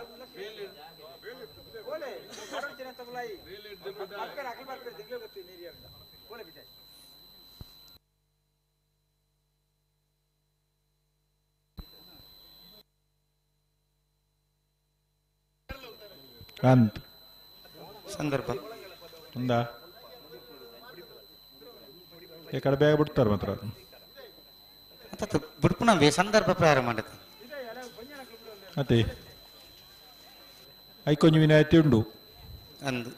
ಅಂತ ಸಂದರ್ಭ ఉందా ఎక్కడ ಬೇಗ ಬಿಡ್ತಾರೆ ಮಾತ್ರ ಅಂತ ಬಿಡ್ಪುಣ ಸಂದರ್ಭ ಪ್ರಾರಂಭ ಮಾಡತ್ತೆ ಮತ್ತೆ ಐಕೊಂಜಿ ವಿನಾಯಿತಿ ಉಂಡು ಅಂದು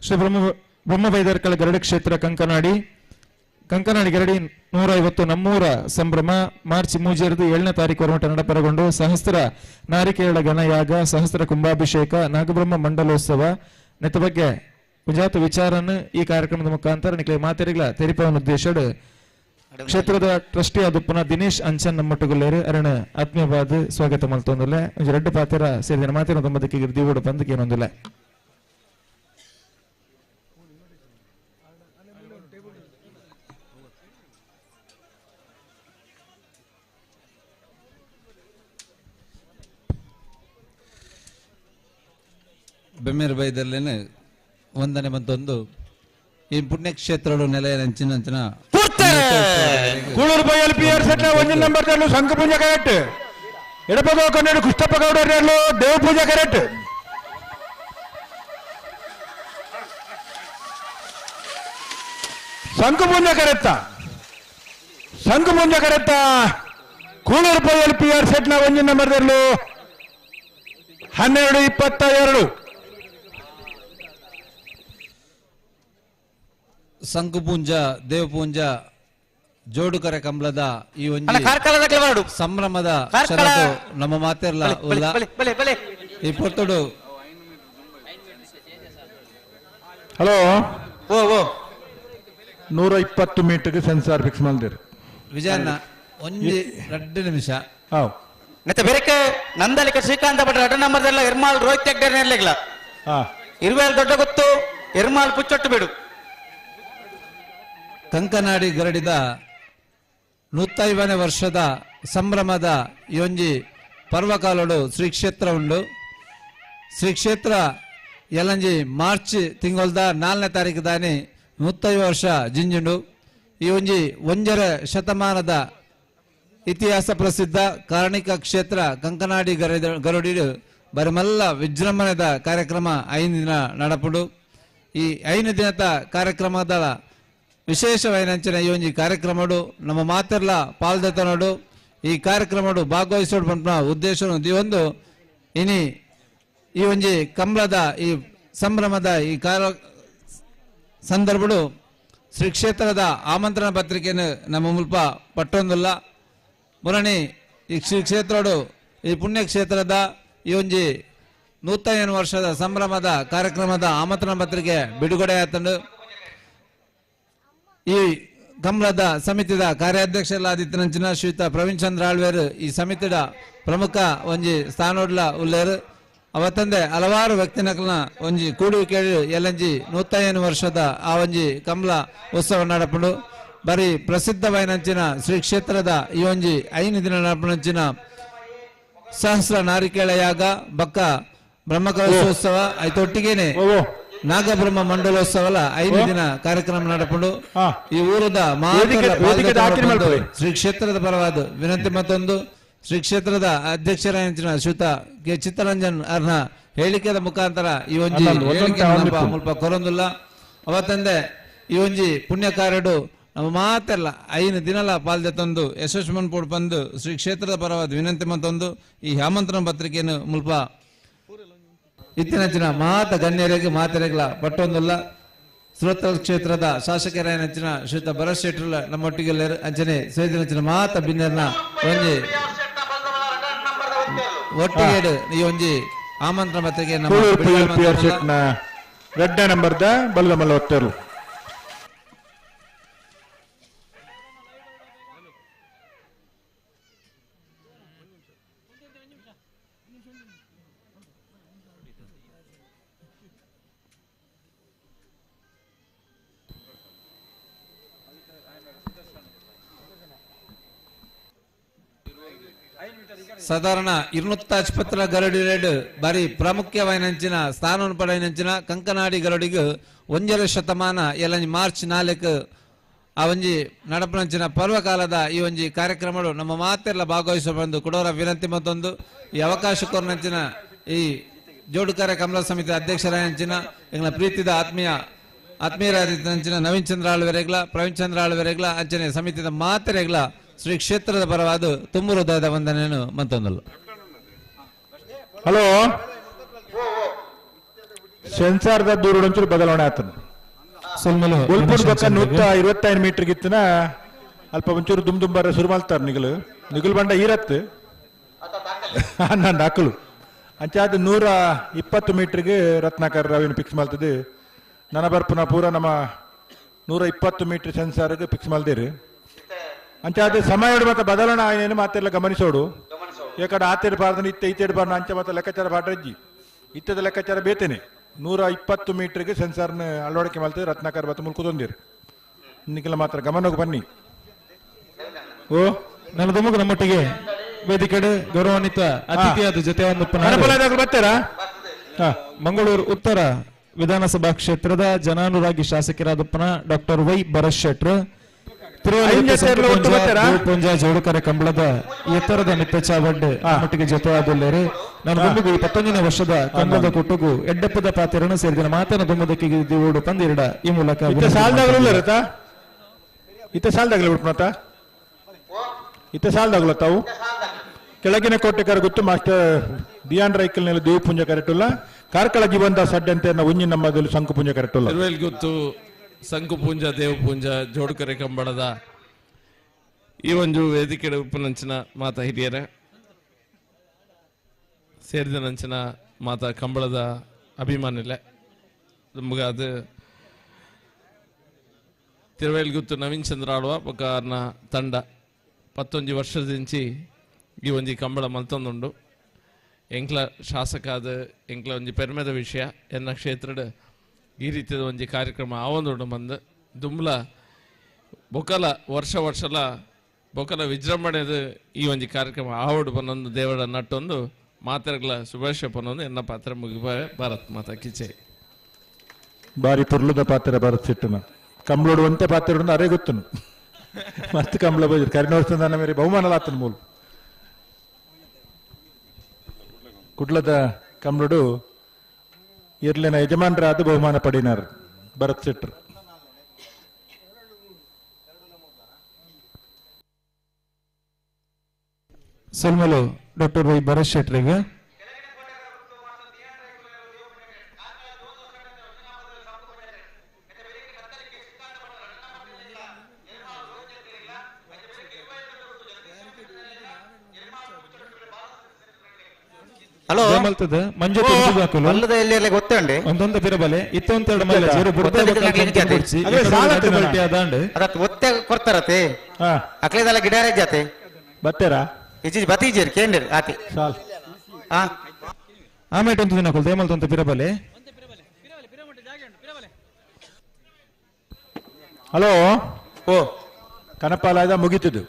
ಶ್ರೀ ಬ್ರಹ್ಮವೈದರ್ಕಳ ಗರಡಿ ಕ್ಷೇತ್ರ ಕಂಕನಾಡಿ ಗರಡಿ 150 ನಮ್ಮೂರ ಸಂಭ್ರಮ ಮಾರ್ಚ್ 7ನೇ ತಾರೀಕು ಹೊರಮಟ ನಡಪರಗೊಂಡು ಸಹಸ್ರ ನಾರಿಕೇಳ ಗಣಯಾಗ ಸಹಸ್ರ ಕುಂಭಾಭಿಷೇಕ ನಾಗಬ್ರಹ್ಮ ಮಂಡಲೋತ್ಸವ ನೆತ್ತ ಬಗ್ಗೆ ಗುಜಾತ ವಿಚಾರನ್ನು ಈ ಕಾರ್ಯಕ್ರಮದ ಮುಖಾಂತರ ನಿಕ್ಲೆ ಮಾತೆರಿಗಳ ತೆರಿಪವನ ಉದ್ದೇಶಡು ಕ್ಷೇತ್ರದ ಟ್ರಸ್ಟಿ ಆದುಪ್ಪನ ದಿನೇಶ್ ಅಂಚನ್ ನಮ್ಮೊಟ್ಟುಗುಲ್ಲೇರು ಅರಣ ಆತ್ಮೀಯವಾದ ಸ್ವಾಗತ ಮಲ್ತೊಂದಿಲ್ಲ ಎರಡು ಪಾತ್ರ ಸೇರಿದ ಮಾತಿನ ತೊಂಬದಕ್ಕೆ ಗಿರ್ದಿವೋಡು ಬಂದಕ್ಕೆ ಏನೊಂದಿಲ್ಲ. ಬೆಮ್ಮೇರು ಬೈದರ್ಲೇನೆ ಒಂದನೇ ಮತ್ತೊಂದು ಈ ಪುಣ್ಯಕ್ಷೇತ್ರಗಳು ನೆಲೆಯ ನೆಂಚಿನ ಕೂಳೂರು ಬೈಯಲ್ ಪಿಯರ್ ಸೆಟ್ ಒಂದು ನಂಬರ್ ತರಲು ಸಂಘ ಪೂಜೆ ಕರೆಕ್ಟ್ ಎಡಪದ ಕನ್ನಡ ಕೃಷ್ಣಪ್ಪ ಗೌಡರು ದೇವ ಪೂಜೆ ಕರೆಕ್ಟ್ ಸಂಘ ಪೂಜೆ ಕರೆಕ್ಟ ಕೂಳೂರು ಬೈಯಲ್ ಪಿಯರ್ ಸೆಟ್ ಒಂದು ನಂಬರ್ ತರಲು 12:22 ಸಂಕುಪುಂಜ ದೇವಪುಂಜ ಜೋಡುಕರೆ ಕಂಬಳದ ಈ ಒಂದು ಸಂಭ್ರಮದ ಕ್ಷಣದ್ದು ನಮ್ಮ ಮಾತೆರ್ಲ ಉಲ್ಲ ಈ ಪೊತ್ತುಡು ಹಲೋ 120 ಮೀಟರ್ಗೆ ಸೆನ್ಸಾರ್ ಫಿಕ್ಸ್ ಮಾಡಿದ್ರು ವಿಜಯಣ್ಣ 2 ನಿಮಿಷ ನೆತ್ತ ಬೇರೆ ನಂದಲಿಕ ಶ್ರೀಕಾಂತ ಭಟ್ರ 2 ನಂಬರ್ದೆಲ್ಲ ಎರ್ಮಾಲ್ ರೋಹಿತ್ ಹೆಗ್ಡೆ ನೆರ್ಲಿಗ್ಲ ಇರುವೆಲ್ ದೊಡ್ಡ ಗೊತ್ತು ಎರ್ಮಾಲ್ ಪುಚ್ಚೊಟ್ಟು ಬಿಡು ಕಂಕನಾಡಿ ಗರಡಿದ 150ನೇ ವರ್ಷದ ಸಂಭ್ರಮದ ಯೋಂಜಿ ಪರ್ವಕಾಲೋಡು ಶ್ರೀ ಕ್ಷೇತ್ರ ಉಂಡು. ಶ್ರೀ ಕ್ಷೇತ್ರ ಯಲಂಜಿ ಮಾರ್ಚ್ ತಿಂಗಳದ 4ನೇ ತಾರೀಕು ದಾನಿ 150 ವರ್ಷ ಜಿಂಜುಂಡು. ಈ ಒಂಜಿ 1 ಶತಮಾನದ ಇತಿಹಾಸ ಪ್ರಸಿದ್ಧ ಕಾರ್ಣಿಕ ಕ್ಷೇತ್ರ ಕಂಕನಾಡಿ ಗರಡಿ ಬರಮಲ್ಲ ವಿಜೃಂಭಣೆದ ಕಾರ್ಯಕ್ರಮ 5 ದಿನ ನಡಪುಡು. ಈ 5 ದಿನದ ಕಾರ್ಯಕ್ರಮದ ವಿಶೇಷವಾಯಿನಂಚಿನ ಈ ಒಂಜಿ ಕಾರ್ಯಕ್ರಮಡು ನಮ್ಮ ಮಾತೆರ್ಲ ಪಾಲ್ದತನೋಡು ಈ ಕಾರ್ಯಕ್ರಮಡು ಭಾಗವಹಿಸೋಡು ಪಂಪನ ಉದ್ದೇಶ ಒಂದು ಇನಿ ಈ ಒಂಜಿ ಕಂಬಳದ ಈ ಸಂಭ್ರಮದ ಈ ಸಂದರ್ಭಡು ಶ್ರೀ ಕ್ಷೇತ್ರದ ಆಮಂತ್ರಣ ಪತ್ರಿಕೆಯನ್ನು ನಮ್ಮ ಮುಲ್ಪ ಪಟ್ಟೊಂದಿಲ್ಲ ಮುರಣಿ ಈ ಶ್ರೀ ಕ್ಷೇತ್ರಡು ಈ ಪುಣ್ಯಕ್ಷೇತ್ರದ ಈ ಒಂಜಿ 150 ವರ್ಷದ ಸಂಭ್ರಮದ ಕಾರ್ಯಕ್ರಮದ ಆಮಂತ್ರಣ ಪತ್ರಿಕೆ ಬಿಡುಗಡೆ ಆತಂಡು. ಈ ಕಂಬಳದ ಸಮಿತಿದ ಕಾರ್ಯಾಧ್ಯಕ್ಷರಾದಿತ್ತನಂಚಿನ ಶ್ರೀಯುತ ಪ್ರವೀಣ್ ಚಂದ್ರ ಆಳ್ವೇರು ಈ ಸಮಿತಿದ ಪ್ರಮುಖ ಒಂಜಿ ಸ್ಥಾನೋಡ್ಲ ಉಲ್ಲೇರು ಅವತ್ತಂದೆ ಹಲವಾರು ವ್ಯಕ್ತಿನಕಲ್ನ ಒಂಜಿ ಕೂಡುವಿಕೆ ಎಲ್ಲಂಜಿ 150 ವರ್ಷದ ಆ ಒಂಜಿ ಕಂಬಳ ಉತ್ಸವ ನಡಪುಂಡು ಬರೀ ಪ್ರಸಿದ್ಧವಾಯಿನಂಚಿನ ಶ್ರೀ ಕ್ಷೇತ್ರದ ಈ ಒಂಜಿ 5 ದಿನ ನಡಪುನಂಚಿನ ಸಹಸ್ರ ನಾರಿಕೇಳ ಯಾಗ ಬಕ್ಕ ಬ್ರಹ್ಮಕಲಶೋತ್ಸವ ಐತೊಟ್ಟಿಗೆನೆ ನಾಗಬ್ರಹ್ಮ ಮಂಡಲೋತ್ಸವ 5 ದಿನ ಕಾರ್ಯಕ್ರಮ ನಡಪುಂಡು ಈ ಊರದ ಶ್ರೀ ಕ್ಷೇತ್ರದ ಪರವಾದ ವಿನಂತಿ ಮತ್ತೊಂದು ಶ್ರೀ ಕ್ಷೇತ್ರದ ಅಧ್ಯಕ್ಷರಾದ ಶ್ರೀಯುತ ಕೆ ಚಿತ್ತರಂಜನ್ ಅರ್ನ ಹೇಳಿಕೆದ ಮುಖಾಂತರ ಈ ಒಂಜಿ ಮುಲ್ಪ ಕೊರೊಂದುಲ್ಲ ಅವತ್ತಂದೆ ಈ ಒಂಜಿ ಪುಣ್ಯ ಕಾರ್ಯಡು ನಮ್ಮ ಮಾತೆಲ್ಲ 5 ದಿನಲ ಪಾಲ್ದೆ ತಂದು ಯಶಸ್ವನ್ ಪೋಡ್ ಬಂದು ಶ್ರೀ ಕ್ಷೇತ್ರದ ಪರವಾದ ವಿನಂತಿ ಮತ್ತೊಂದು ಈ ಆಮಂತ್ರಣ ಪತ್ರಿಕೆಯನ್ನು ಮುಲ್ಪ ಇತ್ತಿನಂಚಿನ ಮಾತ ಗಣ್ಯರಿಗೆ ಮಾತೆರೆಗಳ ಪಟ್ಟೊಂದಲ್ಲ ಶ್ರೋತ್ರ ಕ್ಷೇತ್ರದ ಶಾಸಕರಾಯನಂಚಿನ ಶ್ರೀಯುತ ಭರತ್ ಶೆಟ್ಟರ್ ನಮ್ಮೊಟ್ಟಿಗೆ ಅಂಚನೆ ಸೇದಿನಂಚಿನ ಮಾತ ಬಿನ್ನರ್ನ ಒಂಜಿ ಒಟ್ಟಿಗೆ ಈ ಒಂಜಿ ಆಮಂತ್ರಣ ಪತ್ರಿಕೆ ರೆಡ್ಡ ನಂಬರ್ದ ಬಲ್ಲ ಮಲ್ಲ ಒತ್ತರು ಸಾಧಾರಣ 250 ಗರಡಿ ರೇಡ್ ಬಾರಿ ಪ್ರಾಮುಖ್ಯವಾಯಿನಂಚಿನ ಸ್ಥಾನವನ್ನು ಪಡೆಯಿನಂಚಿನ ಕಂಕನಾಡಿ ಗರಡಿಗೂ 1 ಶತಮಾನ ಎಲ್ಲ ಮಾರ್ಚ್ 4 ಆ ಒಂಜಿ ನಡಪನಂಚಿನ ಪರ್ವಕಾಲದ ಈ ಒಂಜಿ ಕಾರ್ಯಕ್ರಮಗಳು ನಮ್ಮ ಮಾತೆಲ್ಲ ಭಾಗವಹಿಸುವ ಬಂದು ಕೊಡೋರ ವಿನಂತಿ ಮತ್ತೊಂದು ಈ ಅವಕಾಶ ಕೊರನಂಚಿನ ಈ ಜೋಡುಕರೆ ಕಮಲ ಸಮಿತಿ ಅಧ್ಯಕ್ಷರಾಯಂಚಿನ ಎಂಗ್ಲ ಪ್ರೀತಿದ ಆತ್ಮೀಯರಾದಂಚಿನ ನವೀನ್ ಚಂದ್ರ ಆಳ್ವೆರೆಗ್ಲ ಪ್ರವೀಣ್ ಚಂದ್ರ ಆಳ್ವೆರೆಗ್ಲ ಅಂಚನೆ ಸಮಿತಿದ ಮಾತೆರೆಗ್ಲ ಶ್ರೀ ಕ್ಷೇತ್ರದ ಪರವಾದ ತುಂಬು ಹೃದಯದ ವಂದನೆಯನ್ನು ಮತ್ತೊಂದಲ್ಲ. ಹಲೋ ಸೆನ್ಸಾರ್ದ ದೂರ ಒಂಚೂರು ಬದಲಾವಣೆ ಆತನು ಉಲ್ಪುರ್ ಬಕ್ಕ 125 ಮೀಟರ್ ಗಿತ್ತನ ಅಲ್ಪ ಒಂಚೂರು ದುಂಬರ ಶುರು ಮಾಡ್ತಾರೆ ನಿಗಲು ಬಂಡ ಇರತ್ತು ನಾನು ಹಾಕಲು ಅಂಚಾದ 120 ಮೀಟರ್ಗೆ ರತ್ನಾಕರ್ ರಾವಿನ ಫಿಕ್ಸ್ ಮಾಡ್ತದೆ ನನ್ನ ಬರ್ಪುನ ಪೂರ ನಮ್ಮ 120 ಮೀಟರ್ ಸೆನ್ಸಾರ್ಗೆ ಫಿಕ್ಸ್ ಮಾಡ್ದೇರಿ ಅಂಚಾದ ಸಮಯ ಮತ್ತೆ ಬದಲಾವಣೆ ಆಯ್ನೇನು ಮಾತೆಲ್ಲ ಗಮನಿಸೋಡು ಯಾಕಡೆ ಆತೇರು ಬಾರ್ದನ ಇತ್ತೇರು ಬಾರ್ನ ಅಂಚೆ ಮತ್ತೆ ಲೆಕ್ಕಾಚಾರ ಬಾಡ್ರಜ್ಜಿ ಇತ್ತದ ಲೆಕ್ಕಾಚಾರ ಬೇತೇನೆ 120 ಮೀಟರ್ಗೆ ಸೆನ್ಸಾರ್ನ ಅಳವಡಿಕೆ ಮಾಡ್ತದೆ ರತ್ನಾಕರ್ ಬತ್ತ ಮುಲ್ಕುದೊಂದಿರು ಇನ್ನಿಗೆಲ್ಲ ಮಾತ್ರ ಗಮನಕ್ಕೆ ಬನ್ನಿ. ಓ ನನ್ನ ತುಮಕ ನಮ್ಮೊಟ್ಟಿಗೆ ವೇದಿಕೆ ಗೌರವಾನ್ವಿತ ಅತಿಥಿಯಾದ ಜೊತೆ ಬರ್ತಾರಾ ಮಂಗಳೂರು ಉತ್ತರ ವಿಧಾನಸಭಾ ಕ್ಷೇತ್ರದ ಜನಾನುರಾಗಿ ಶಾಸಕರಾದಪ್ಪನ ಡಾಕ್ಟರ್ ವೈ ಭರತ್ ಶೆಟ್ರ್ ಪುಂಜ ಜೋಡುಕರೆ ಕಂಬಳದ ಎತ್ತರದ ನಿತ್ಯಚಾವಡ್ ಮಟ್ಟಿಗೆ ಜೊತೆಯಾದಲ್ಲರು ನಾನು ದುಂಬಿಗೂ 21ನೇ ವರ್ಷದ ಕಂಬಳದ ಕೊಟ್ಟುಗು ಎಡ್ಡಪ್ಪದ ಪಾತ್ರವನ್ನು ಸೇರಿದ ಮಾತನ ದುಂಬದಕ್ಕೆ ಓಡು ತಂದಿರಡ ಈ ಮೂಲಕ ಸಾಲದಾಗಲ ತಾವು ಕೆಳಗಿನ ಕೋಟೆಕಾರ ಗೊತ್ತು ಮಾಸ್ಟರ್ ದಿಯಾನ್ ರೈಕಲ್ ನಲ್ಲಿ ದೇವ ಪುಂಜ ಕರೆಕ್ಟಲ್ಲ ಕಾರ್ಕಳ ಜೀವಂತ ಸಡ್ಡೆ ಅಂತ ಒಂಜಿ ನಮ್ಮದಲ್ಲಿ ಶಂಕು ಪುಂಜ ಕರೆಕ್ಟಲ್ಲ ಗೊತ್ತು ಸಂಕುಪುಂಜ ದೇವಪುಂಜ ಜೋಡುಕರೆ ಕಂಬಳದ ಈ ಒಂದು ವೇದಿಕೆ ಉಪನಂಚಿನ ಮಾತ ಹಿರಿಯರ ಸೇರಿದ ನಂಚಿನ ಮಾತ ಕಂಬಳದ ಅಭಿಮಾನಿಲೆ ನಮ್ಗೆ ಅದು ತಿರುವೇಲ್ಗುತ್ತು ನವೀನ್ ಚಂದ್ರ ಆಳುವ ಬೊಕ್ಕ ತಂಡ 11 ವರ್ಷದಿಂಚಿ ಈ ಒಂಜಿ ಕಂಬಳ ಮಲ್ತೊಂದುಂಡು ಎಂಕ್ಲ ಶಾಸಕಾದ ಎಂಕ್ಲ ಒಂಜಿ ಪೆರ್ಮೆದ ವಿಷಯ ಎನ್ನ ಕ್ಷೇತ್ರದ ಈ ರೀತಿಯ ಒಂಜಿ ಕಾರ್ಯಕ್ರಮ ಆವೊಂದುಂಡು ಬಂದು ದುಂಬ್ಲ ಬೊಕಲ ವರ್ಷಲ ಬೊಕಲ ವಿಜೃಂಭಣೆದ ಈ ಒಂಜಿ ಕಾರ್ಯಕ್ರಮ ಆವಡು ಪನ್ನೊಂದು ದೇವರ ನಟ್ಟೊಂದು ಮಾತೆರ್ಗಳ ಶುಭಾಶಯ ಪನ್ನೊಂದು ಎನ್ನ ಪಾತ್ರ ಮುಗಿಪಾಯ ಭಾರತ್ ಮಾತಾ ಕಿಚೆ ಬಾರಿ ಪುರ್ಲದ ಪಾತ್ರ ಭಾರತ್ ಸಿಟ್ಟನ ಕಂಬಳೋಡು ಒಂತೆ ಪಾತ್ರ ಅರೇ ಗೊತ್ತನು ಮಸ್ತ್ ಕಂಬಳ ಬೋಜರು ಕರಿನೋತ್ಸವ ಮೇರೆ ಬಹುಮಾನ ಆತನ ಮೂಲ ಕುಡ್ಲದ ಕಂಬಳೋಡು ಇರ್ಲಿನ ಯಜಮಾನರಾದ ಬಹುಮಾನ ಪಡಿನಾರ್ ಭರತ್ ಶೆಟ್ರ್ ಸಲ್ಮಲು ಡಾಕ್ಟರ್ ವೈ ಭರತ್ ಶೆಟ್ರಿಗೆ ಹಲೋ ಮಂಜು ಗೊತ್ತಂడి ಒಂದೊಂದು ಪಿರಬಲೆ ಇತ್ತೊಂದೆರಡು ಮೈಲ ಜೇರು ಒತ್ತೆ ಕೊಡ್ತಾರತೆ ಅಕ್ಲೇದಲ್ಲ ಗಿಡಾರೆ ಜಾತೆ ಬತ್ತೇರಾ ಇಜಿ ಬತೀಜೇರಿ ಕೇಂದ್ರ ಆತಿ ಸಾಲ್ ಆಮೇಲೆ ಒಂದು ದಿನ ಕೊಲ್ ದೇಮಲ್ ತೊಂತ ಪಿರಬಲೆ ಹಲೋ ಓ ಕನಪಾಲಾಯ್ದ ಮುಗೀತದು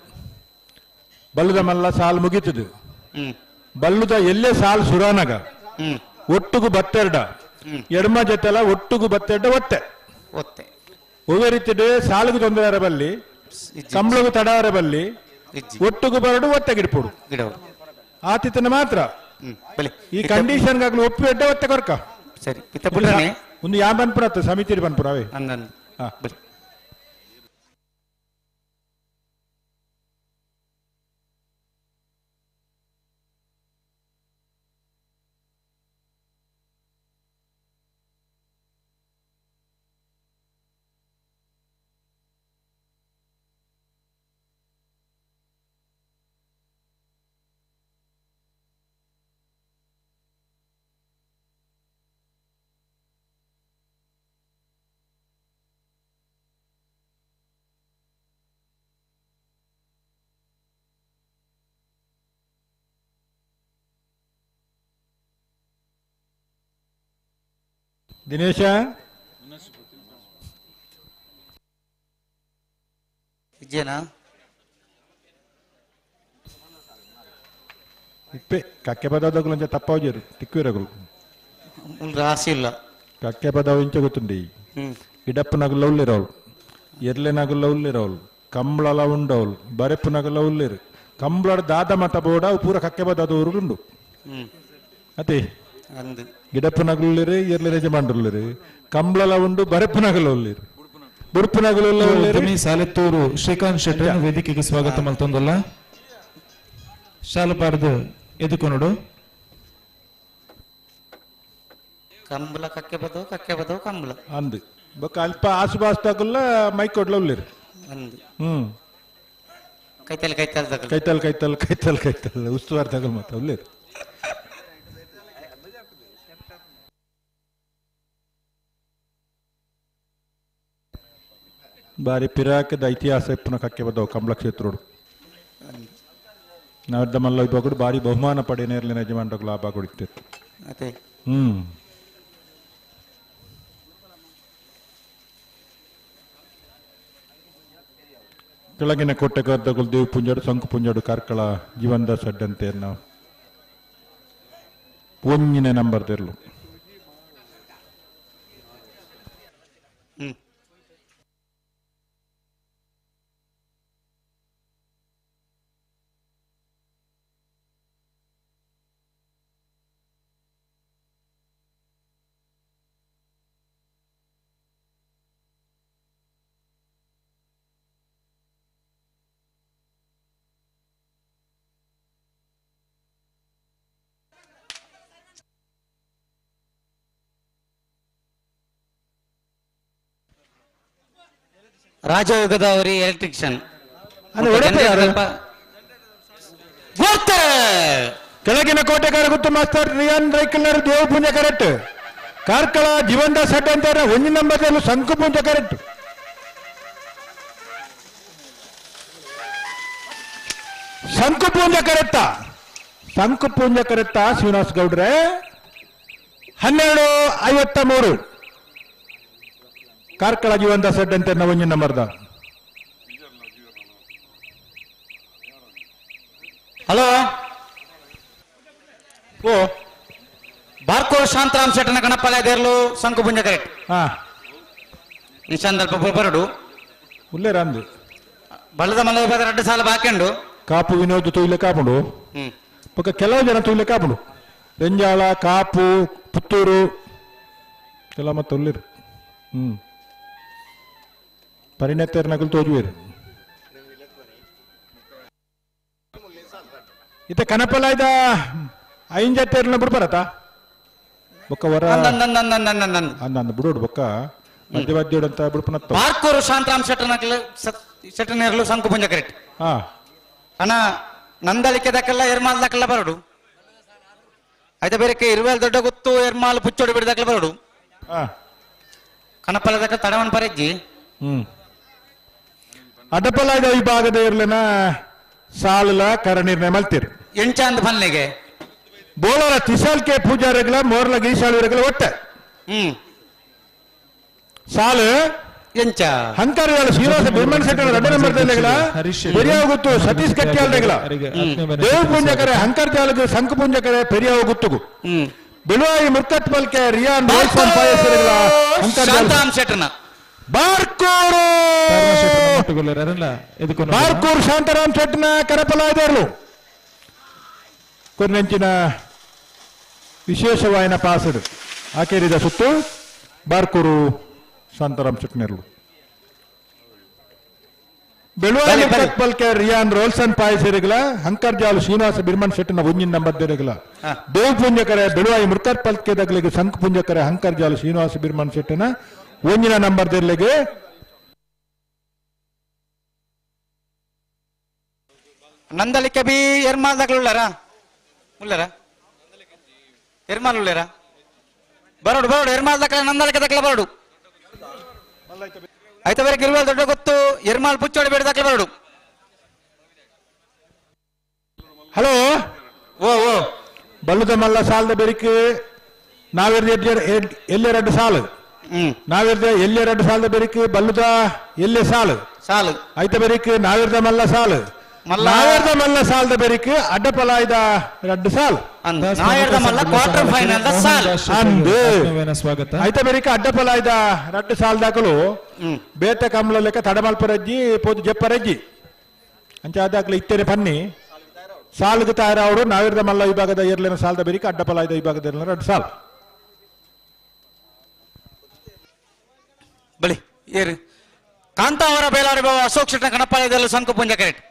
ಬಲ್ಲುದ ಮಲ್ಲ ಸಾಲು ಮುಗೀತದು ಬಲ್ಲುದ ಎಲ್ಲೇ ಸಾಲು ಸುರಾನಗ ಒಟ್ಟುಗು ಬತ್ತೆರಡ ಎಡಮ ಜೊತೆಲ ಒಟ್ಟುಗು ಬತ್ತೆರಡ ಒತ್ತೆ ಒತ್ತೆ ಒವ್ವೇ ರೀತಿಡು ಸಾಲುಗು ತೊಂದರೆ ಬಲ್ಲಿ ಕಂಬಳಗು ತಡಾರ ಬಲ್ಲಿ ಒಟ್ಟುಗು ಬರಡು ಒತ್ತೆ ಗಿಡಪುಡು ಗಿಡವು ಆತಿತನ ಮಾತ್ರ ಬಲೆ ಈ ಕಂಡೀಷನ್ ಗಾಗ್ಲು ಒಪ್ಪು ಎಡ್ಡೆ ಒತ್ತೆ ಕೊರ್ಕ ಸರಿ ಪಿತ್ತ ಪುಟ್ಟನೆ ಒಂದು ಯಾ ಬನ್ಪುರ ಸಮಿತಿ ಬನ್ಪುರ ಅವೇ ಅಂದನ್ ಹಾ. ಬಲೆ ದಿನೇಶ ವಿಜಯನಾ ಇಪ್ಪೆ ಕಕ್ಕೆ ಪದಗಳು ಒಂಚ ತಪ್ಪವಜರು ತಿಕ್ಕಿರಗಳು ರಾಸಿ ಇಲ್ಲ ಕಕ್ಕೆ ಪದವು ಇಂಚ ಗೊತ್ತುಂಡಿ ಇಡಪ್ಪು ನಗುಲ ಉಳ್ಳಿರೋಳು ಎರ್ಲೆ ನಗುಲ ಉಳ್ಳಿರೋಳು ಕಂಬಳಲ ಉಂಡವಳು ಬರೆಪ್ಪು ನಗುಲ ಉಳ್ಳಿರು ಕಂಬಳದ ದಾದ ಮತ ಬೋಡ ಪೂರ ಕಕ್ಕೆ ಪದದವರು ಉಂಡು ಅದೇ ಅಂದು ಗಿಡಪ್ಪು ನಗುಲಿರು ಎರ್ಲೆ ರಜೆ ಮಂಡುಲ್ಲಿರು ಕಂಬಳಲ ಉಂಡು ಬರೆಪ್ಪು ನಗಲ ಉಳ್ಳಿರು ಬುರ್ಪು ನಗುಲ ಉದ್ಯಮಿ ಸಾಲೆತ್ತೂರು ಶ್ರೀಕಾಂತ್ ಶೆಟ್ಟರ್ ವೇದಿಕೆಗೆ ಸ್ವಾಗತ ಮಲ್ತೊಂದಲ್ಲ ಶಾಲಪಾರ್ದು ಎದುಕೊನೋಡು ಕಂಬಳ ಕಕ್ಕೆ ಬದವು ಕಂಬಳ ಅಂದು ಬೊಕ್ಕ ಅಲ್ಪ ಆಸುಬಾಸ್ ತಗುಲ್ಲ ಮೈಕ್ ಕೊಡ್ಲ ಉಳ್ಳಿರು ಅಂದು ಕೈತಲ್ ಕೈತಲ್ ಉಸ್ತುವಾರ ತಗಲ್ ಮತ್ತ ಉಳ್ಳಿರು ಬಾರಿ ಪಿರಾಕದ ಇತಿಹಾಸ ಇಪ್ಪನ ಕಕ್ಕೆ ಬದವು ಕಂಬಳ ಕ್ಷೇತ್ರೋಡು ನಾವ್ದ ಮಲ್ಲ ಇಬ್ಬರು ಬಾರಿ ಬಹುಮಾನ ಪಡೆ ನೇರ್ಲಿನ ಯಜಮಾನರು ಲಾಭ ಕೊಡ್ತಿತ್ತು ಅದೇ ಕೆಳಗಿನ ಕೋಟೆಗಾರ್ದಗಳು ದೇವ್ ಪುಂಜಾಡು ಸಂಕು ಪುಂಜಾಡು ಕಾರ್ಕಳ ಜೀವಂದ ಸಡ್ ಅಂತ ನಾವು ಒಂಜಿನ ನಂಬರ್ ತೆರಲು ರಾಜಯೋಗದವರಿ ಎಲೆಕ್ಟ್ರಿಷಿಯನ್ ಕೆಳಗಿನ ಕೋಟೆಗಾರ ಗುತ್ತು ಮಾಸ್ತರ್ ರಿಯಾನ್ ರೈಕಲ್ನರ್ ದೇವ್ ಪುಂಜ ಕರೆಕ್ಟ್ ಕಾರ್ಕಳ ಜೀವಂದ ಸಡ್ ಅಂತ ಒಂಜಿ ನಂಬರ್ ಸಂಕು ಪುಂಜ ಕರೆಕ್ಟ್ ಸಂಕು ಪುಂಜ ಕರೆಕ್ಟ ಶ್ರೀನಿವಾಸ್ ಗೌಡ್ರೆ 12:53 ಕಾರ್ಕಳ ಜೀವಂದ ಸಡ್ ಅಂತ ಒಂಜಿ ನಂಬರ್ದ ಹಲೋ ಓ ಬಾರ್ಕೋರ್ ಶಾಂತರಾಮ್ ಶೆಟ್ಟನ ಗಣಪಾಲಯದೇರ್ಲು ಸಂಕು ಪುಂಜ ಕರೆಕ್ಟ್ ಹಾ ನಿಶಾಂತ್ ಅಲ್ಪ ಬರಡು ಉಲ್ಲೇರ ಅಂದು ಬಳ್ಳದ ಮಲ್ಲ 2 ಸಾಲ ಬಾಕೆಂಡು ಕಾಪು ವಿನೋದ್ ತೂಯ್ಲೆ ಕಾಪುಂಡು ಪಕ್ಕ ಕೆಲವು ಜನ ತೂಯ್ಲೆ ಕಾಪುಂಡು ರೆಂಜಾಳ ಕಾಪು ಪುತ್ತೂರು ಎಲ್ಲ ಮತ್ತೆ ಉಲ್ಲಿರು ಪರಿಣತರ ನಗಲು ತೋಜುವೇರು ಇತ್ತ ಕನಪಲಾಯ್ದ ಐಂಜತ್ತೇರ್ನ ಬಿಡು ಬರತ್ತ ಬೊಕ್ಕ ವರ ಅಂದ ಬಿಡೋಡು ಬೊಕ್ಕ ಮಧ್ಯವದ್ಯೋಡು ಅಂತ ಬಿಡ್ಪನತ್ತ ಬಾರ್ಕೋರು ಶಾಂತರಾಮ್ ಶೆಟ್ಟನೇರ್ಲು ಸಂಕು ಪುಂಜ ಕರೆಕ್ಟ್ ಹಾ ಅಣ್ಣ ನಂದಳಿಕೆ ದಕ್ಕಲ್ಲ ಎರ್ಮಾಲ್ ದಕ್ಕಲ್ಲ ಬರಡು ಆಯ್ತಾ ಬೇರೆ ಇರುವೆಲ್ ದೊಡ್ಡ ಗೊತ್ತು ಎರ್ಮಾಲ್ ಪುಚ್ಚೋಡು ಬಿಡದಕ್ಕಲ್ಲ ಬರಡು ಹಾ ಕನಪಲ ದಕ್ಕ ತಡವನ್ ಪರೆಜ್ಜಿ ಅಡ್ಡಪಲಾಯ್ದ ವಿಭಾಗದ ಇರ್ಲಿನ ಸಾಲಲ ಕರನೀರ್ನೆ ಮಲ್ತಿರು ಎಂಚಾಂದ್ ಫನ್ನೆಗೆ ಬೋಳರ ತಿಸಾಲ್ ಕೆ ಪೂಜಾರಿಗಳ ಮೋರ್ಲ ಗೀಶಾಳುವರೆಗಳ ಒಟ್ಟೆ ಹ್ಮ್ ಸಾಲು ಎಂಚ ಹಂಕಾರಿಗಳ ಶ್ರೀನಿವಾಸ ಬಿರ್ಮನ್ ಸೆಟ್ಟನ 2 ನಂಬರ್ ಪೆರಿಯಾಗುತ್ತು ಸತೀಶ್ ಕಟ್ಟಿಯಾಳ್ದೆಗಳ ದೇವ್ ಪುಂಜಕರೆ ಹಂಕರ್ ಜಾಲಗು ಸಂಕು ಪುಂಜಕರೆ ಪೆರಿಯಾಗುತ್ತುಗು ಹ್ಮ್ ಬೆಳುವಾಯಿ ಮುರ್ಕತ್ ಬಲ್ಕೆ ರಿಯಾನ್ ರೋಲ್ಸನ್ ಪಾಯಸರಿಗಳ ಶಾಂತಾಮ್ ಶೆಟ್ಟರ್ನ ಬಾರ್ಕೂರು ಬಾರ್ಕೂರು ಶಾಂತಾರಾಮ್ ಶೆಟ್ಟನ ಕರಪಲಾದರು ಕೊನೆಂಚಿನ ವಿಶೇಷವಾಯಿನ ಪಾಸಡು ಆಕೇರಿದ ಸುತ್ತು ಬಾರ್ಕೂರು ಶಾಂತಾರಾಮ್ ಶೆಟ್ಟನೆರಳು ಬೆಳುವಾಯಿ ಮುರ್ಕತ್ ಬಲ್ಕೆ ರಿಯಾನ್ ರೋಲ್ಸನ್ ಪಾಯಸರಿಗಳ ಹಂಕರ್ ಜಾಲು ಶ್ರೀನಿವಾಸ ಬಿರ್ಮನ್ ಶೆಟ್ಟನ ಒಂಜಿನ ನಂಬರ್ದೆರೆಗಳ ದೇವ್ ಪುಂಜಕರೆ ಬೆಳುವಾಯಿ ಮುರ್ಕತ್ ಬಲ್ಕೆ ದಗ್ಲಿಗೆ ಸಂಕು ಪುಂಜಕರೆ ಹಂಕರ್ ಜಾಲು ಶ್ರೀನಿವಾಸ ಬಿರ್ಮನ್ ಶೆಟ್ಟನ ಒಂಜಿನ ನಂಬರ್ದೆರ್ಲೆಗೆ ನಂದಲಿಕೆ ಬಿ ಎರ್ಮಾಲ್ ದಗ್ಲುಳ್ಳಾರ ಉಳ್ಳಾರ ಎರ್ಮಾಲ್ ಉಳ್ಳಾರ ಬರೋಡು ಬರೋಡು ಎರ್ಮಾಲ್ ದಕ್ಕಲ ನಂದಲಿಕೆ ದಕ್ಕಲ ಬರೋಡು ಆಯ್ತಾ ಬೇರೆ ಗಿರುವಾಲ್ ದೊಡ್ಡ ಗೊತ್ತು ಎರ್ಮಾಲ್ ಪುಚ್ಚೋಡಿ ಬೇಡ ದಕ್ಕಲ ಬರೋಡು ಹಲೋ ಓ ಓ ಬಲ್ಲುದ ಮಲ್ಲ ಸಾಲದ ಬೆರಿಕೆ ನಾವೆರ್ದ ಎಲ್ಲೆ 2 ಸಾಲು ನಾವೆರ್ದ ಎಲ್ಲೆ 2 ಸಾಲದ ಬೆರಿಕೆ ಬಲ್ಲುದ ಎಲ್ಲೆ ಸಾಲು ಸಾಲು ಐತ ಬೆರಿಕೆ ನಾವೆರ್ದ ಮಲ್ಲ ಸಾಲು ನಾವೆರ್ದ ಮಲ್ಲ ಸಾಲದ ಬೆರಿಕೆ ಅಡ್ಡಪಲಾಯ್ದ 2 ಸಾಲು ಕ್ವಾರ್ಟರ್ ಫೈನಲ್ ಅಂದು ಐತ ಬೆರಿಕೆ ಅಡ್ಡಪಲಾಯ್ದ 2 ಸಾಲ್ ದಾಖಲು ಬೇತ ಕಮಲ ಲೆಕ್ಕ ತಡಮಲ್ಪರಜ್ಜಿ ಪೋದು ಜಪ್ಪರಜ್ಜಿ ಅಂಚಾದಾಗ್ಲಿ ಇತ್ತೇನೆ ಪನ್ನಿ ಸಾಲುಗೆ ತಯಾರವರು ನಾವಿರ್ದ ಮಲ್ಲ ವಿಭಾಗದ ಏರ್ಲಿನ ಸಾಲದ ಬೆರಿಕೆ ಅಡ್ಡಪಲಾಯ್ದ ವಿಭಾಗದ 2 ಸಾಲು ಬಳಿ ಏರು ಕಾಂತಾವರ ಬೇಲಾರಿ ಬಾಬಾ ಅಶೋಕ್ ಶೆಟ್ಟನ ಕಣಪಾಳ್ಯದಲ್ಲೂ ಸಂಕು ಪುಂಜ ಕರೆಕ್ಟ್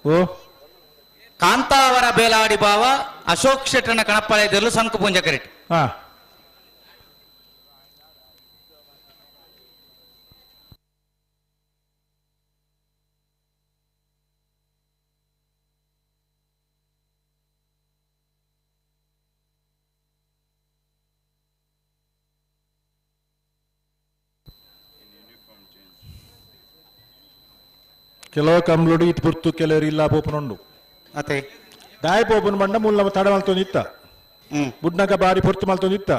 ಓ ಕಾಂತಾವರ ಬೇಲಾಡಿ ಬಾವ ಅಶೋಕ್ ಶೆಟ್ಟನ ಕಣಪಾಳ್ಯದಲ್ಲೂ ಸಂಕು ಪುಂಜ ಕರೆಕ್ಟ್ ಹಾ ಕೆಲವು ಕಂಬ್ಲುಡು ಇತ್ತು ಪುರ್ತು ಕೆಲವರು ಇಲ್ಲ ಪೋಪನುಂಡು ಅತೆ ದಾಯ ಪೋಪನ್ ಬಂಡ ಮೂಲ ನಮ್ಮ ತಡ ಮಲ್ತೊಂದಿತ್ತ ಬುಡ್ನಕ ಬಾರಿ ಪೊರ್ತು ಮಲ್ತೊಂದಿತ್ತ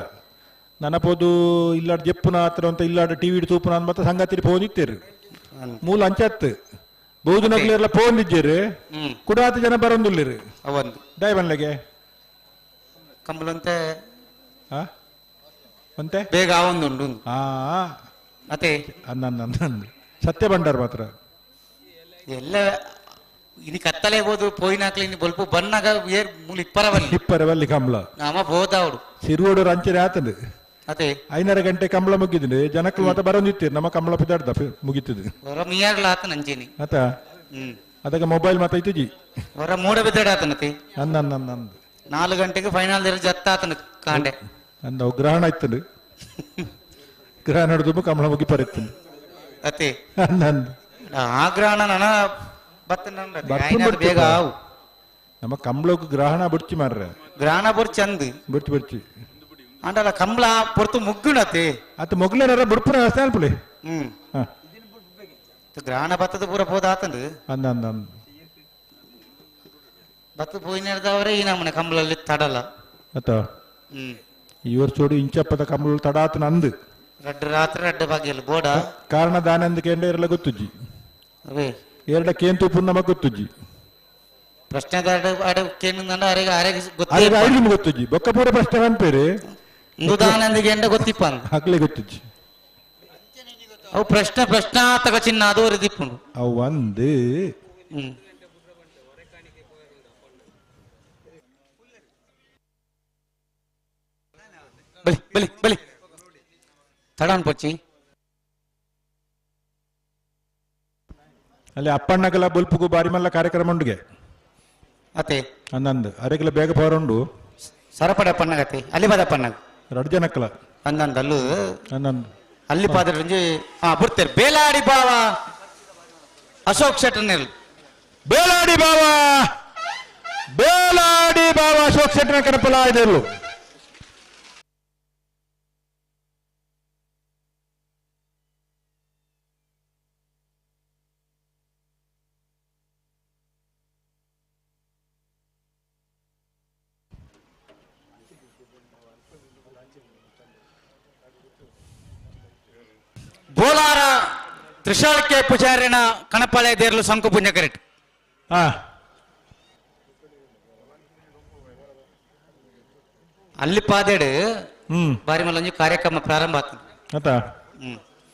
ನನಪೋದು ಇಲ್ಲಾಡ್ ಜಪ್ಪುನ ಹತ್ರ ಅಂತ ಇಲ್ಲಾಡ ಟಿವಿ ತೂಪುನ ಅನ್ಮತ್ತ ಸಂಗತಿ ಫೋನ್ ಇತ್ತೇರು ಮೂಲ ಅಂಚತ್ತು ಬಹುದು ನಗಲೆಲ್ಲ ಫೋನ್ ಇಜ್ಜೇರು ಕುಡಾತ ಜನ ಬರೊಂದುಲ್ಲಿರು ಅವಂದು ದಾಯ ಬನ್ಲೆಗೆ ಕಂಬಲಂತೆ ಅಂತೆ ಬೇಗ ಅವೊಂದುಂಡು ಹಾ ಅತೆ ಅಂದಂದು ಸತ್ಯ ಬಂಡಾರ ಮಾತ್ರ ಎಲ್ಲ ಇನಿ ಕತ್ತಲೆ ಬೋದು ಪೋಯಿನಾಕ್ಲಿ ಇನಿ ಬೊಲ್ಪ ಬನ್ನಾಗ ಏರ್ ಮೂಲ ಇಪ್ಪರವಲ್ಲಿ ಇಪ್ಪರವಲ್ಲಿ ಕಂಬಳ ನಾಮ ಬೋದಾವಡು ಸಿರುವೋಡು ರಂಚನೆ ಆತಂದು ಅತೆ 5:30 ಗಂಟೆ ಕಂಬಳ ಮುಗಿದ್ರೆ ಜನಕ್ಕಳು ಮಾತ್ರ ಬರೋದಿತ್ತೀರಿ ನಮ್ಮ ಕಂಬಳ ಪಿದಾಡ್ದ ಮುಗಿತದೆ ಹೊರ ಮಿಯಾರ್ಲ ಆತ ನಂಜೇನಿ ಆತ ಅದಕ್ಕೆ ಮೊಬೈಲ್ ಮಾತ್ರ ಇತ್ತುಜಿ ಹೊರ ಮೂಡ ಬಿದ್ದಾಡ ಆತನತಿ ಅಂದ 4 ಗಂಟೆಗೆ ಫೈನಲ್ ಜತ್ತ ಆತನ ಕಾಂಡೆ ಅಂದ ಗ್ರಹಣ ಇತ್ತಂದು ಗ್ರಹಣ ಹಿಡಿದು ಕಂಬಳ ಮುಗಿ ಪರಿತ್ತಂದು ಅತೆ ಅಂದ ಆಗ್ರಹಣ ನನ ಬೇಗ ಆವು ನಮ್ಮ ಕಂಬಳಕ್ಕೆ ಗ್ರಹಣ ಬಿಡ್ಚಿ ಮಾರ್ರೆ ಗ್ರಹಣ ಬುರ್ ಚಂದ್ ಬಿಡ್ಚಿ ಅಂಡಲ ಕಂಬಳ ಪೊರ್ತು ಮುಗ್ಗುಣತೆ ಅತ್ ಮೊಗ್ಲೇನಾರ ಬಿಡ್ಪುರ ವ್ಯವಸ್ಥೆ ಅಲ್ಪುಲಿ ಗ್ರಹಣ ಬತ್ತದ ಪೂರ ಪೋದ ಆತಂದು ಅಂದ ಬತ್ತ ಪೋಯಿ ನಡೆದವರೇ ಈ ನಮ್ಮನೆ ಕಂಬಳಲ್ಲಿ ತಡಲ್ಲ ಅತ್ತ ಈ ವರ್ಷೋಡು ಇಂಚಪ್ಪದ ಕಂಬಳ ತಡ ಆತನ ಅಂದು ರಾತ್ರಿ ರಡ್ಡ ಬಾಗಿಯಲ್ಲಿ ಬೋಡ ಕಾರಣ ದಾನಂದಕ್ಕೆ ಎಲ್ಲ ಗೊತ್ತುಜ್ಜಿ ಅವೇ ಕೇಂತು ಪುಣ್ಯ ನಮಗ್ ಗೊತ್ತುಜ್ಜಿ ಪ್ರಶ್ನೆ ಅರೆಗೆ ಗೊತ್ತುಜ್ಜಿ ಬೊಕ್ಕ ಪೂರ ಪ್ರಶ್ನೆ ಅನ್ಪೇರಿ ದಾನಂದಿಗೆ ಎಂಡ ಗೊತ್ತಿಪ್ಪ ಹಾಕ್ಲೇ ಗೊತ್ತುಜ್ಜಿ ಅವು ಪ್ರಶ್ನಾರ್ಥಕ ಚಿನ್ನ ಅದು ದಿಪ್ಪುಂಡು ಅವು ಒಂದು ಬಲಿ ಬಲಿ ಬಲಿ ತಡ ಅನ್ಪೊಚ್ಚಿ ಅಲ್ಲಿ ಅಪ್ಪಣ್ಣಗಲ ಬುಲ್ಪುಗು ಬಾರಿ ಮಲ್ಲ ಕಾರ್ಯಕ್ರಮ ಉಂಡುಗೆ ಅತೆ ಅಂದಂದು ಅರೆಗಲ ಬೇಗ ಪವರುಂಡು ಸರಪಡ ಪಣ್ಣಗತ್ತೆ ಅಲ್ಲಿ ಬದ ಪಣ್ಣಗ 2 ಜನಕ್ಕಲ ಅಂದಂದು ಅಲ್ಲೂ ಅಂದಂದು ಅಲ್ಲಿ ಪಾದ್ರ ಬಿಡ್ತೇವೆ ಬೇಲಾಡಿ ಬಾವ ಅಶೋಕ್ ಶೆಟ್ಟರ್ನಲ್ಲಿ ಬೇಲಾಡಿ ಬಾವ ಅಶೋಕ್ ಶೆಟ್ಟರ್ ಕನಪಲ ಇದೆಲ್ಲೂ ತ್ರಿಶಾಲ್ಕೆ ಪೂಜಾರಿನ ಕಣಪಾಳೆ ದೇರ್ಲು ಸಂಕು ಪುಂಜ ಕರೆಕ್ಟ್ ಹಾ ಅಲ್ಲಿ ಪಾದೇಡು ಹ್ಮ್ ಬಾರಿ ಮಲ್ಲ ಒಂಜಿ ಕಾರ್ಯಕ್ರಮ ಪ್ರಾರಂಭ ಆಗ್ತದೆ ಆತ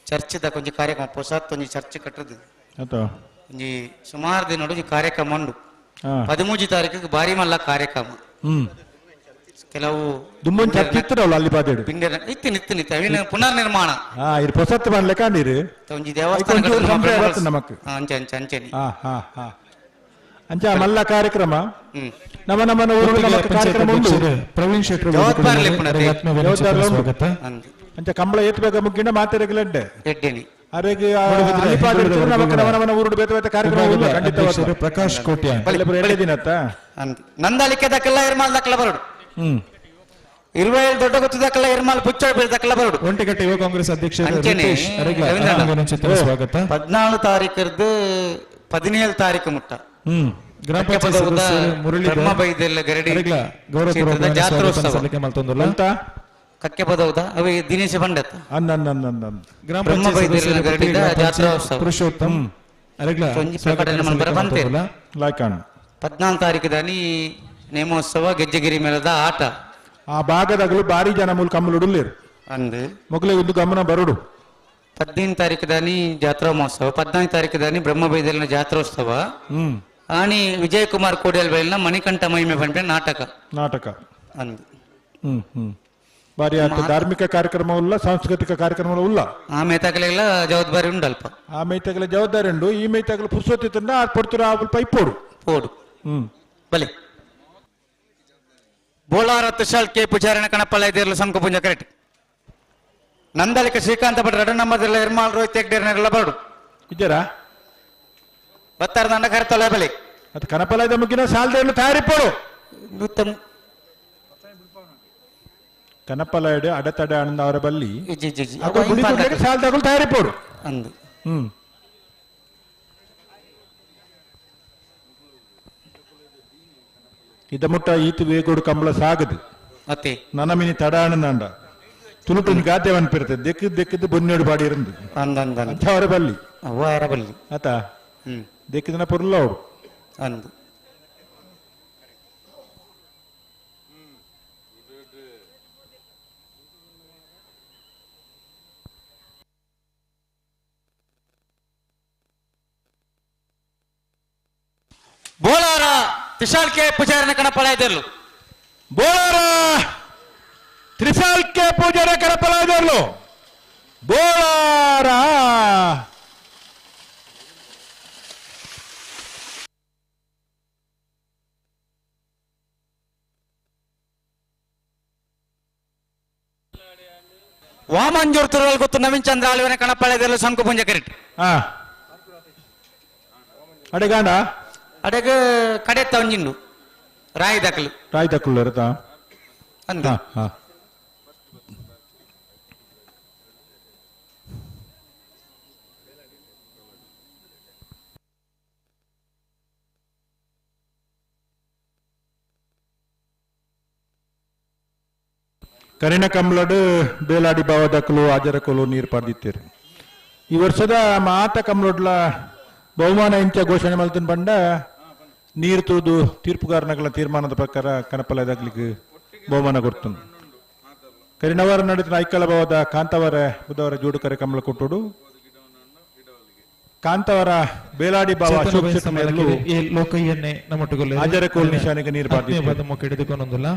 ಚರ್ಚ್ದ ಕೊಂಚ ಕಾರ್ಯಕ್ರಮ ಹೊಸತ್ ಒಂಜಿ ಚರ್ಚ್ ಕಟ್ಟದು ಆತ ಒಂಜಿ ಸುಮಾರು ದಿನ ಒಂಜಿ ಕಾರ್ಯಕ್ರಮ ಉಂಡು ಹಾ 13 ತಾರೀಕಿಗೆ ಬಾರಿ ಮಲ್ಲ ಕಾರ್ಯಕ್ರಮ ಹ್ಮ್ ಕೆಲವು ದುಂಬೊಂದು ಚರ್ಚ್ ಇತ್ತರವಲ್ಲ ಅಲ್ಲಿ ಬಾದೇಡು ಪಿಂಡರ ಇತ್ತು ಅವಿನ ಪುನರ್ ನಿರ್ಮಾಣ ಹಾ ಇದು ಹೊಸತ್ತು ಮಾಡ್ಲಿಕ್ಕೆ ಅಂದಿರು ಒಂಜಿ ಒಂಚೂರು ಸಂಶಯ ಬರ್ತದೆ ದೇವಸ್ಥಾನ ನಮಕ್ ಅಂಚೆ ಅಂಚೆ ಅಂಚೆನಿ ಹಾ ಹಾ ಹಾ ಅಂಚ ಮಲ್ಲ ಕಾರ್ಯಕ್ರಮ ಹ್ಮ್ ನಮ್ಮ ಊರು ನಮಕ್ ಕಾರ್ಯಕ್ರಮ ಉಂಟು ಪ್ರವೀಣ್ ಶೆಟ್ಟಿ ಜವಾಬ್ದಾರಿ ಪುನಃ ದೇವಸ್ಥಾನ ಅಂದು ಅಂಚ ಕಂಬಳ ಏತ್ಬೇಕ ಮುಗ್ಗಿನ ಮಾತೆರೆಗಲಡ್ಡೆ ಎಡ್ಡೆನಿ ಅರೆಗೆ ನಮಕ್ ನವನ ಊರು ಬೇತೆ ಬೇತೆ ಕಾರ್ಯಕ್ರಮ ಉಲ್ಲ ಖಂಡಿತವಾಗಿ ಪ್ರಕಾಶ್ ಕೋಟ್ಯ ಎರಡೇ ದಿನ ಅತ್ತ ಅಂದು ನಂದಲಿಕೆ ದಕ್ಕಲ್ಲ ಇರ್ಮಾಲ್ ದಕ್ಕಲ ಬರಡು ಹ್ಮ್ 27 ದೊಡ್ಡ ಗೊತ್ತದಕ್ಕಲ್ಲ ಇರ್ಮಾಲ್ ಪುಚ್ಚ ದಕ್ಕಲ ಬರಡು ಒಂಟಿಗಟ್ಟೆ ಯುವ ಕಾಂಗ್ರೆಸ್ ಅಧ್ಯಕ್ಷ ಅಂಚೆನೆ ಸ್ವಾಗತ 14 ತಾರೀಕರ್ದು 17 ತಾರೀಕು ಮುಟ್ಟ ಹ್ಮ್ ಗ್ರಾಮ ಪಂಚಾಯತ್ ಸದಸ್ಯರು ಮುರಳೀಧರ್ ಬ್ರಹ್ಮಬೈದೆಲ್ಲ ಗರಡಿ ಅರೆಗ್ಲ ಗೌರವಪೂರ್ವಕ ಜಾತ್ರೋತ್ಸವ ಸಲ್ಲಿಕೆ ಮಾಡ್ತಂದಲ್ಲ ಅಂತ ಕಕ್ಕೆ ಪದೌದ ಅವೆ ದಿನೇಶ ಪಂಡತ್ ಅಂದ ಗ್ರಾಮ ಬ್ರಹ್ಮಬೈದೆಲ್ಲ ಪಂಚಾಯತ್ ಗರಡಿದ ಜಾತ್ರೋತ್ಸವ ಪುರುಷೋತ್ತಮ್ ಅರೆಗ್ಲ ಒಂಜಿ ಪ್ರಕಟಣೆ ಮಲ್ಪರ ಬಂತೇರು ಲಾಯ್ಕಾಣ್ 14 ತಾರೀಕದಾನಿ ನೇಮೋತ್ಸವ ಗೆಜ್ಜೆಗಿರಿ ಮೇಳದ ಆಟ ಆ ಭಾಗದಾಗಲು ಭಾರಿ ಜನ ಮೂಲ ಕಮ್ಮಲು ಉಡುಲ್ಲೇರು ಅಂದು ಮೊಗಲೇ ಒಂದು ಗಮನ ಬರಡು 15 ತಾರೀಕದಾನಿ ಜಾತ್ರಾ ಮಹೋತ್ಸವ 14 ತಾರೀಕದಾನಿ ಬ್ರಹ್ಮಬೈದೆಲ್ಲ ಜಾತ್ರೋತ್ಸವ ಹ್ಮ್ ಆಣಿ ವಿಜಯ್ ಕುಮಾರ್ ಕೋಡಿಯಲ್ ಬೈಲ್ನ ಮಣಿಕಂಠ ಮಹಿಮೆ ಪಂಪೆ ನಾಟಕ ಅಂದು ಹ್ಮ್ ಬಾರಿ ಆತ ಧಾರ್ಮಿಕ ಕಾರ್ಯಕ್ರಮ ಉಲ್ಲ ಸಾಂಸ್ಕೃತಿಕ ಕಾರ್ಯಕ್ರಮ ಉಲ್ಲ ಆ ಮೇತಾಗಲೆಲ್ಲ ಜವಾಬ್ದಾರಿ ಉಂಡಲ್ಪ ಆ ಮೈತಗಲ ಜವಾಬ್ದಾರಿ ಉಂಡು ಈ ಮೈತಗಲ ಪುರ್ಸೊತ್ತಿ ತಂದ ಪಡ್ತಿರೋ ಆ ಪೈಪೋಡು ಪೋಡು ಹ್ಮ್ ಬಲೆ ಬೋಳಾರ ತುಷಾಲ್ಕೆ ಪೂಜಾರಣ ಕಣಪಳ ಇದಿರಲು ಸಂಕು ಪುಂಜ ಕರೆಕ್ಟ್ ನಂದಲಿಕ ಶ್ರೀಕಾಂತ ಭಟ್ ರಡ ನಮ್ಮದೆಲ್ಲ ಇರ್ಮಾಲ್ ರೋಹಿತ್ ಹೆಗ್ಡೇರ್ನೆಲ್ಲ ಬರಡು ಇದ್ದಾರಾ ಬತ್ತಾರ ದಂಡ ಕರೆತೊಲೆ ಬಲೆ ಅದು ಕನಪಲಯದ ಮುಗಿನ ಸಾಲದ ತಯಾರಿಪೋಡು ಉತ್ತಮ ಕನಪಲಯಡು ಅಡೆತಡೆ ಅಣ್ಣವರ ಬಲ್ಲಿ ಇಜ್ಜಿ ಇಜ್ಜಿ ಇಜ್ಜಿ. ಅದು ಗುಡಿ ಕೊಡ್ಲಿಕ್ಕೆ ಸಾಲದಾಗಲು ತಯಾರಿಪೋಡು ಅಂದು ಹ್ಮ್ ಇದ ಮುಟ್ಟ ಈತು ವೇಗೋಡು ಕಂಬಳ ಸಾಗದು ಮತ್ತೆ ನನಮಿನಿ ತಡಾಣನಂಡ ತುಳುಟುನಿ ಗಾದ್ಯವನ್ ಪಿರ್ತದೆ ದೆಕ್ಕದ್ದು ಬೊನ್ನೋಡು ಬಾಡಿ ಇರಂದು ಅಂದಂದ ಅಂಥವರ ಬಲ್ಲಿ ಅವ ಯಾರ ಬಲ್ಲಿ ಆತ ಹ್ಮ್ ದೆಕ್ಕಿದನ ಪುರ್ಲ ಅವಡು ಅಂದು ಬೋಳಾರ ತುಷಾಲ್ಕೆ ಪೂಜಾರಣ ಕಣಪಳ ಇದಿರಲು ಬೋಳಾರ ತ್ರಿಸಾಲ್ಕೆ ಪೂಜಾರ ಕನಪಲಯದರ್ಲು ಬೋಳಾರ ವಾಮಂಜೂರ್ ತುರುವಲ್ ಗೊತ್ತು ನವೀನ್ ಚಂದ್ರ ಆಳುವನೆ ಕಣಪಳ ಇದಿರಲು ಸಂಕು ಪುಂಜ ಕರೆಕ್ಟ್ ಹಾ ಅಡೆಗಾಂಡ ಅಡೆಗ ಕಡೆ ಒಂಜಿಂಡು ರಾಯಿ ದಾಖಲು ರಾಯ್ ತಕ್ಕೊಳ್ಳ ಇರತ್ತಾ ಅಂದ ಹಾ ಹಾ ಕರಿಣ ಕಂಬಳಡು ಬೇಲಾಡಿ ಬಾವದಕ್ಕಲು ಆಜರಕಲು ನೀರು ಪಡೆದಿತ್ತೀರಿ ಈ ವರ್ಷದ ಮಾತ ಕಂಬಳಡ್ಲ ಬಹುಮಾನ ಇಂಚ ಘೋಷಣೆ ಮಲ್ತನ್ ಬಂಡ ನೀರು ತೂದು ತೀರ್ಪುಗಾರನಗಳ ತೀರ್ಮಾನದ ಪ್ರಕಾರ ಕನಪಲಯದಾಗ್ಲಿಕ್ಕೆ ಬಹುಮಾನ ಕೊಡ್ತನು ಕರಿಣವರ ನಡೆದ ಐಕಳ ಭಾವದ ಕಾಂತವರ ಬುಧವರ ಜೋಡುಕರೆ ಕಂಬಳ ಕೊಟ್ಟುಡು ಕಾಂತವರ ಬೇಲಾಡಿ ಬಾವ ಅಶೋಕ್ ಶೆಟ್ಟಿ ಮೇಲೂ ಲೋಕಯ್ಯನ್ನೇ ನಮ್ಮೊಟ್ಟಿಗೆ ಆಜರಕೋಲ್ ನಿಶಾನೆಗೆ ನೀರು ಪಡೆದಿತ್ತು ಮೊಕ್ಕ ಹಿಡಿದುಕೊಂಡೊಂದಿಲ್ಲ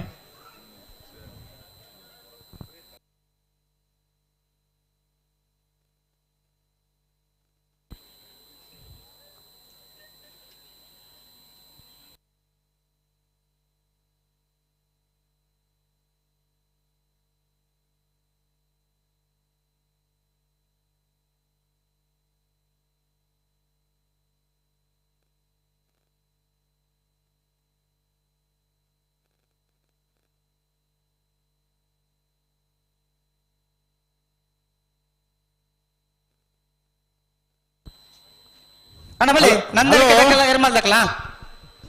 ಅಣ್ಣ ಬಲಿ ನಂದಲಿಕೆ ದಕ್ಕಲ ಇರ್ಮಾಲ್ ದಕ್ಕಲ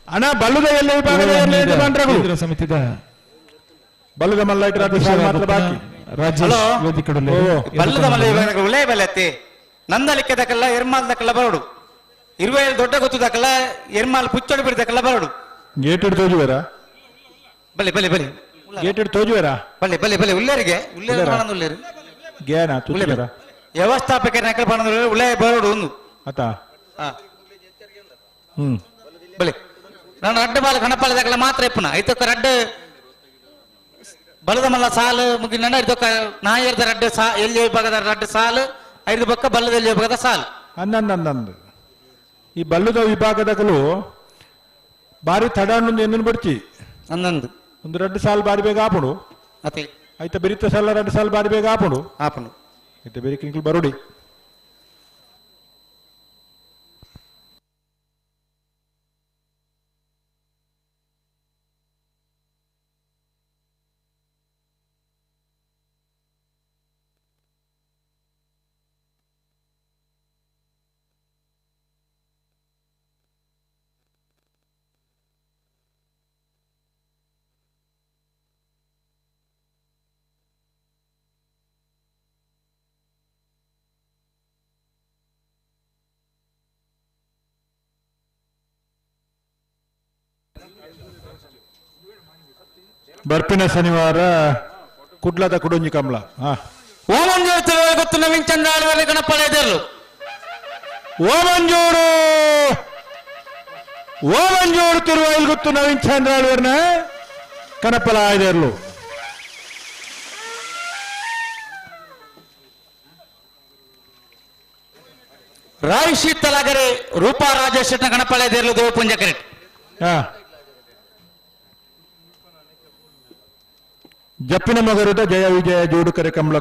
ಅಣ್ಣ ಬಲ್ಲುದ ಎಲ್ಲ ವಿಭಾಗದ ಎಲ್ಲ ಬಂದ್ರಗಳು ಕೇಂದ್ರ ಸಮಿತಿದ ಬಲ್ಲುದ ಮಲ್ಲೈಟ್ ರಾಜ್ಯ ಮಾತ್ರ ಬಾಕಿ ರಾಜ್ಯ ಹಲೋ. ವೇದಿಕೆಗಳಲ್ಲಿ ಓ. ಬಲ್ಲದ ಮಲ್ಲ ಉಳೆ ಬಲೆ ಅತ್ತಿ ನಂದಲಿಕ್ಕೆ ದಕ್ಕಲ್ಲ ಎರ್ಮಾಲ್ ದಕ್ಕಲ್ಲ ಬರಡು 27 ದೊಡ್ಡ ಗೊತ್ತು ದಕ್ಕಲ್ಲ ಎರ್ಮಾಲ್ ಪುಚ್ಚೊಡಿ ಬಿಡಿ ದಕ್ಕಲ್ಲ ಬರಡು ಗೇಟ್ ಹಿಡಿದು ತೋಜುವರ ಬಲೆ ಬಲೆ ಬಲೆ ಗೇಟ್ ಹಿಡಿದು ತೋಜುವರ ಬಲೆ ಬಲೆ ಬಲೆ ಉಳ್ಳೇರಿಗೆ ಉಳ್ಳೇರು ಗ್ಯಾನ ತುಳಿವರ ವ್ಯವಸ್ಥಾಪಕ ನಕಲ ಪಣ ಉಳ್ಳೇ ಬರಡು ಒಂದು ಆತ ಹ್ಮ್ ಬಲೆ ನಾನು ರಡ್ಡು ಬಾಲ ಕಣಪಾಲ ದಕ್ಕಲ್ಲ ಮಾತ್ರ ಇಪ್ಪುನ ಐತೊಕ್ಕ ರಡ್ಡು ಬಲದ ಮಲ್ಲ ಸಾಲು ಮುಗಿನ ಇದೊಕ್ಕ ನಾಯರ್ದ ರಡ್ಡು ಸಾ ಎಲ್ಲಿ ಭಾಗದ ರಡ್ಡು ಸಾಲು 5 ಪಕ್ಕ ಬಲ್ಲದಲ್ಲಿ ಭಾಗದ ಸಾಲು ಅಂದಂದು ಈ ಬಲ್ಲುದ ವಿಭಾಗದಗಳು ಬಾರಿ ತಡ ಅನ್ನೊಂದು ಎನ್ನು ಬಿಡ್ಚಿ ಅಂದಂದು ಒಂದು 2 ಸಾಲು ಬಾರಿ ಬೇಗ ಆಪುಡು ಅತಿ ಆಯ್ತಾ ಬೆರಿತ ಸಾಲ 2 ಸಾಲು ಬಾರಿ ಬೇಗ ಆಪುಡು ಆಪನು ಆಯ್ತಾ ಬೇರೆ ಕಿಂಕ್ಲು ಬರುಡಿ ಬರ್ಪಿನ ಶನಿವಾರ ಕುಡ್ಲದ ಕುಡುಂಜಿ ಕಮಲ ಓಮಂಜೂರು ಗೊತ್ತು ನವೀನ್ ಚಂದ್ರ ಆಳ್ವಲ್ಲಿ ಗಣಪಳ ಎದರ್ಲು ಓಮಂಜೂರು ತಿರುವೈಲ್ ಗೊತ್ತು ನವೀನ್ ಚಂದ್ರ ಆಳ್ವರ್ನ ಕನಪಲ ಆಯ್ದರ್ಲು ರಾಯಿಶಿ ತಲಾಗರೆ ರೂಪಾ ರಾಜೇಶ್ ಗಣಪಳ ಎದರ್ಲು ದೇವಪುಂಜ ಕರೆಕ್ಟ್ ಜಪ್ಪಿನ ಮಗರುದ ಜಯ ವಿಜಯ ಜೋಡುಕರೆ ಕಮಲ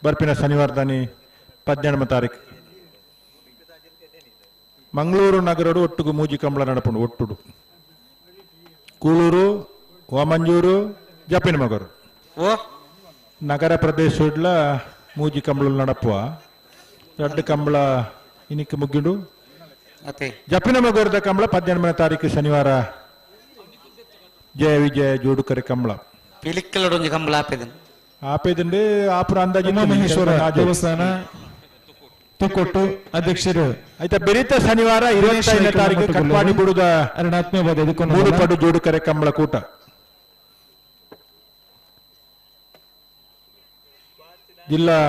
ಬರ್ಪಿನ ಶನಿವಾರದಾನಿ 18ನೇ ತಾರೀಕು ಮಂಗಳೂರು ನಗರಡು ಒಟ್ಟುಗು ಮೂಜಿ ಕಂಬಳ ನಡಪುಂಡು ಒಟ್ಟುಡು ಕೂಳೂರು ಓಮಂಜೂರು ಜಪ್ಪಿನ ಮಗರು ಓ ನಗರ ಪ್ರದೇಶಡ್ಲ ಮೂಜಿ ಕಂಬಳ ನಡಪುವ 2 ಕಂಬಳ ಇನಿಕ್ಕೆ ಮುಗ್ಗಿಡು ಅತಿ ಜಪ್ಪಿನ ಮಗರದ ಕಂಬಳ 18ನೇ ತಾರೀಕು ಶನಿವಾರ ಜಯ ವಿಜಯ ಜೋಡುಕರೆ ಕಂಬಳ ಪಿಲಿಕ್ಕಲೊಂದು ಕಂಬಳ ಆಪೇದಂಡೆ ಆಪುರ ಅಂದಾಜು ಉಮಾಮಹೇಶ್ವರ ದೇವಸ್ಥಾನ ತುಕೊಟ್ಟು ಅಧ್ಯಕ್ಷರು ಆಯ್ತಾ ಬೆರಿತ ಶನಿವಾರ 25ನೇ ತಾರೀಕು ಕಟ್ಪಾಡಿ ಬಿಡುದ ಆತ್ಮೀಯವಾದ ಇದಕ್ಕೊಂದು ಮೂರು ಪಡು ಜೋಡುಕರೆ ಕಂಬಳ ಕೂಟ ಜಿಲ್ಲಾ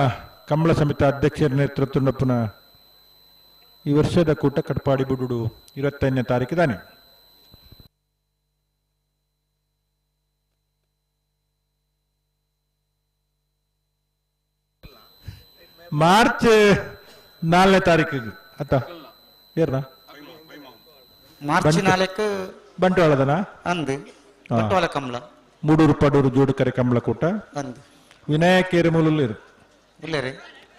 ಕಂಬಳ ಸಮಿತಿ ಅಧ್ಯಕ್ಷರ ನೇತೃತ್ವದಪ್ಪನ ಈ ವರ್ಷದ ಕೂಟ ಕಟ್ಪಾಡಿ ಬಿಡುಡು 25ನೇ ತಾರೀಕು ತಾನೆ ಮಾರ್ಚ್ 4ನೇ ತಾರೀಕಿಗೆ ಅತ್ತ ಏರ್ನಾ ಮಾರ್ಚ್ 4 ಬಂಟ್ವಾಳದನ ಅಂದು ಬಂಟ್ವಾಳ ಕಂಬಳ ಮೂಡೂರು ಪಡೂರು ಜೋಡುಕರೆ ಕಂಬಳ ಕೂಟ ಅಂದು ವಿನಾಯಕೇರಿ ಮೂಲಲ್ಲಿ ಇಲ್ಲರಿ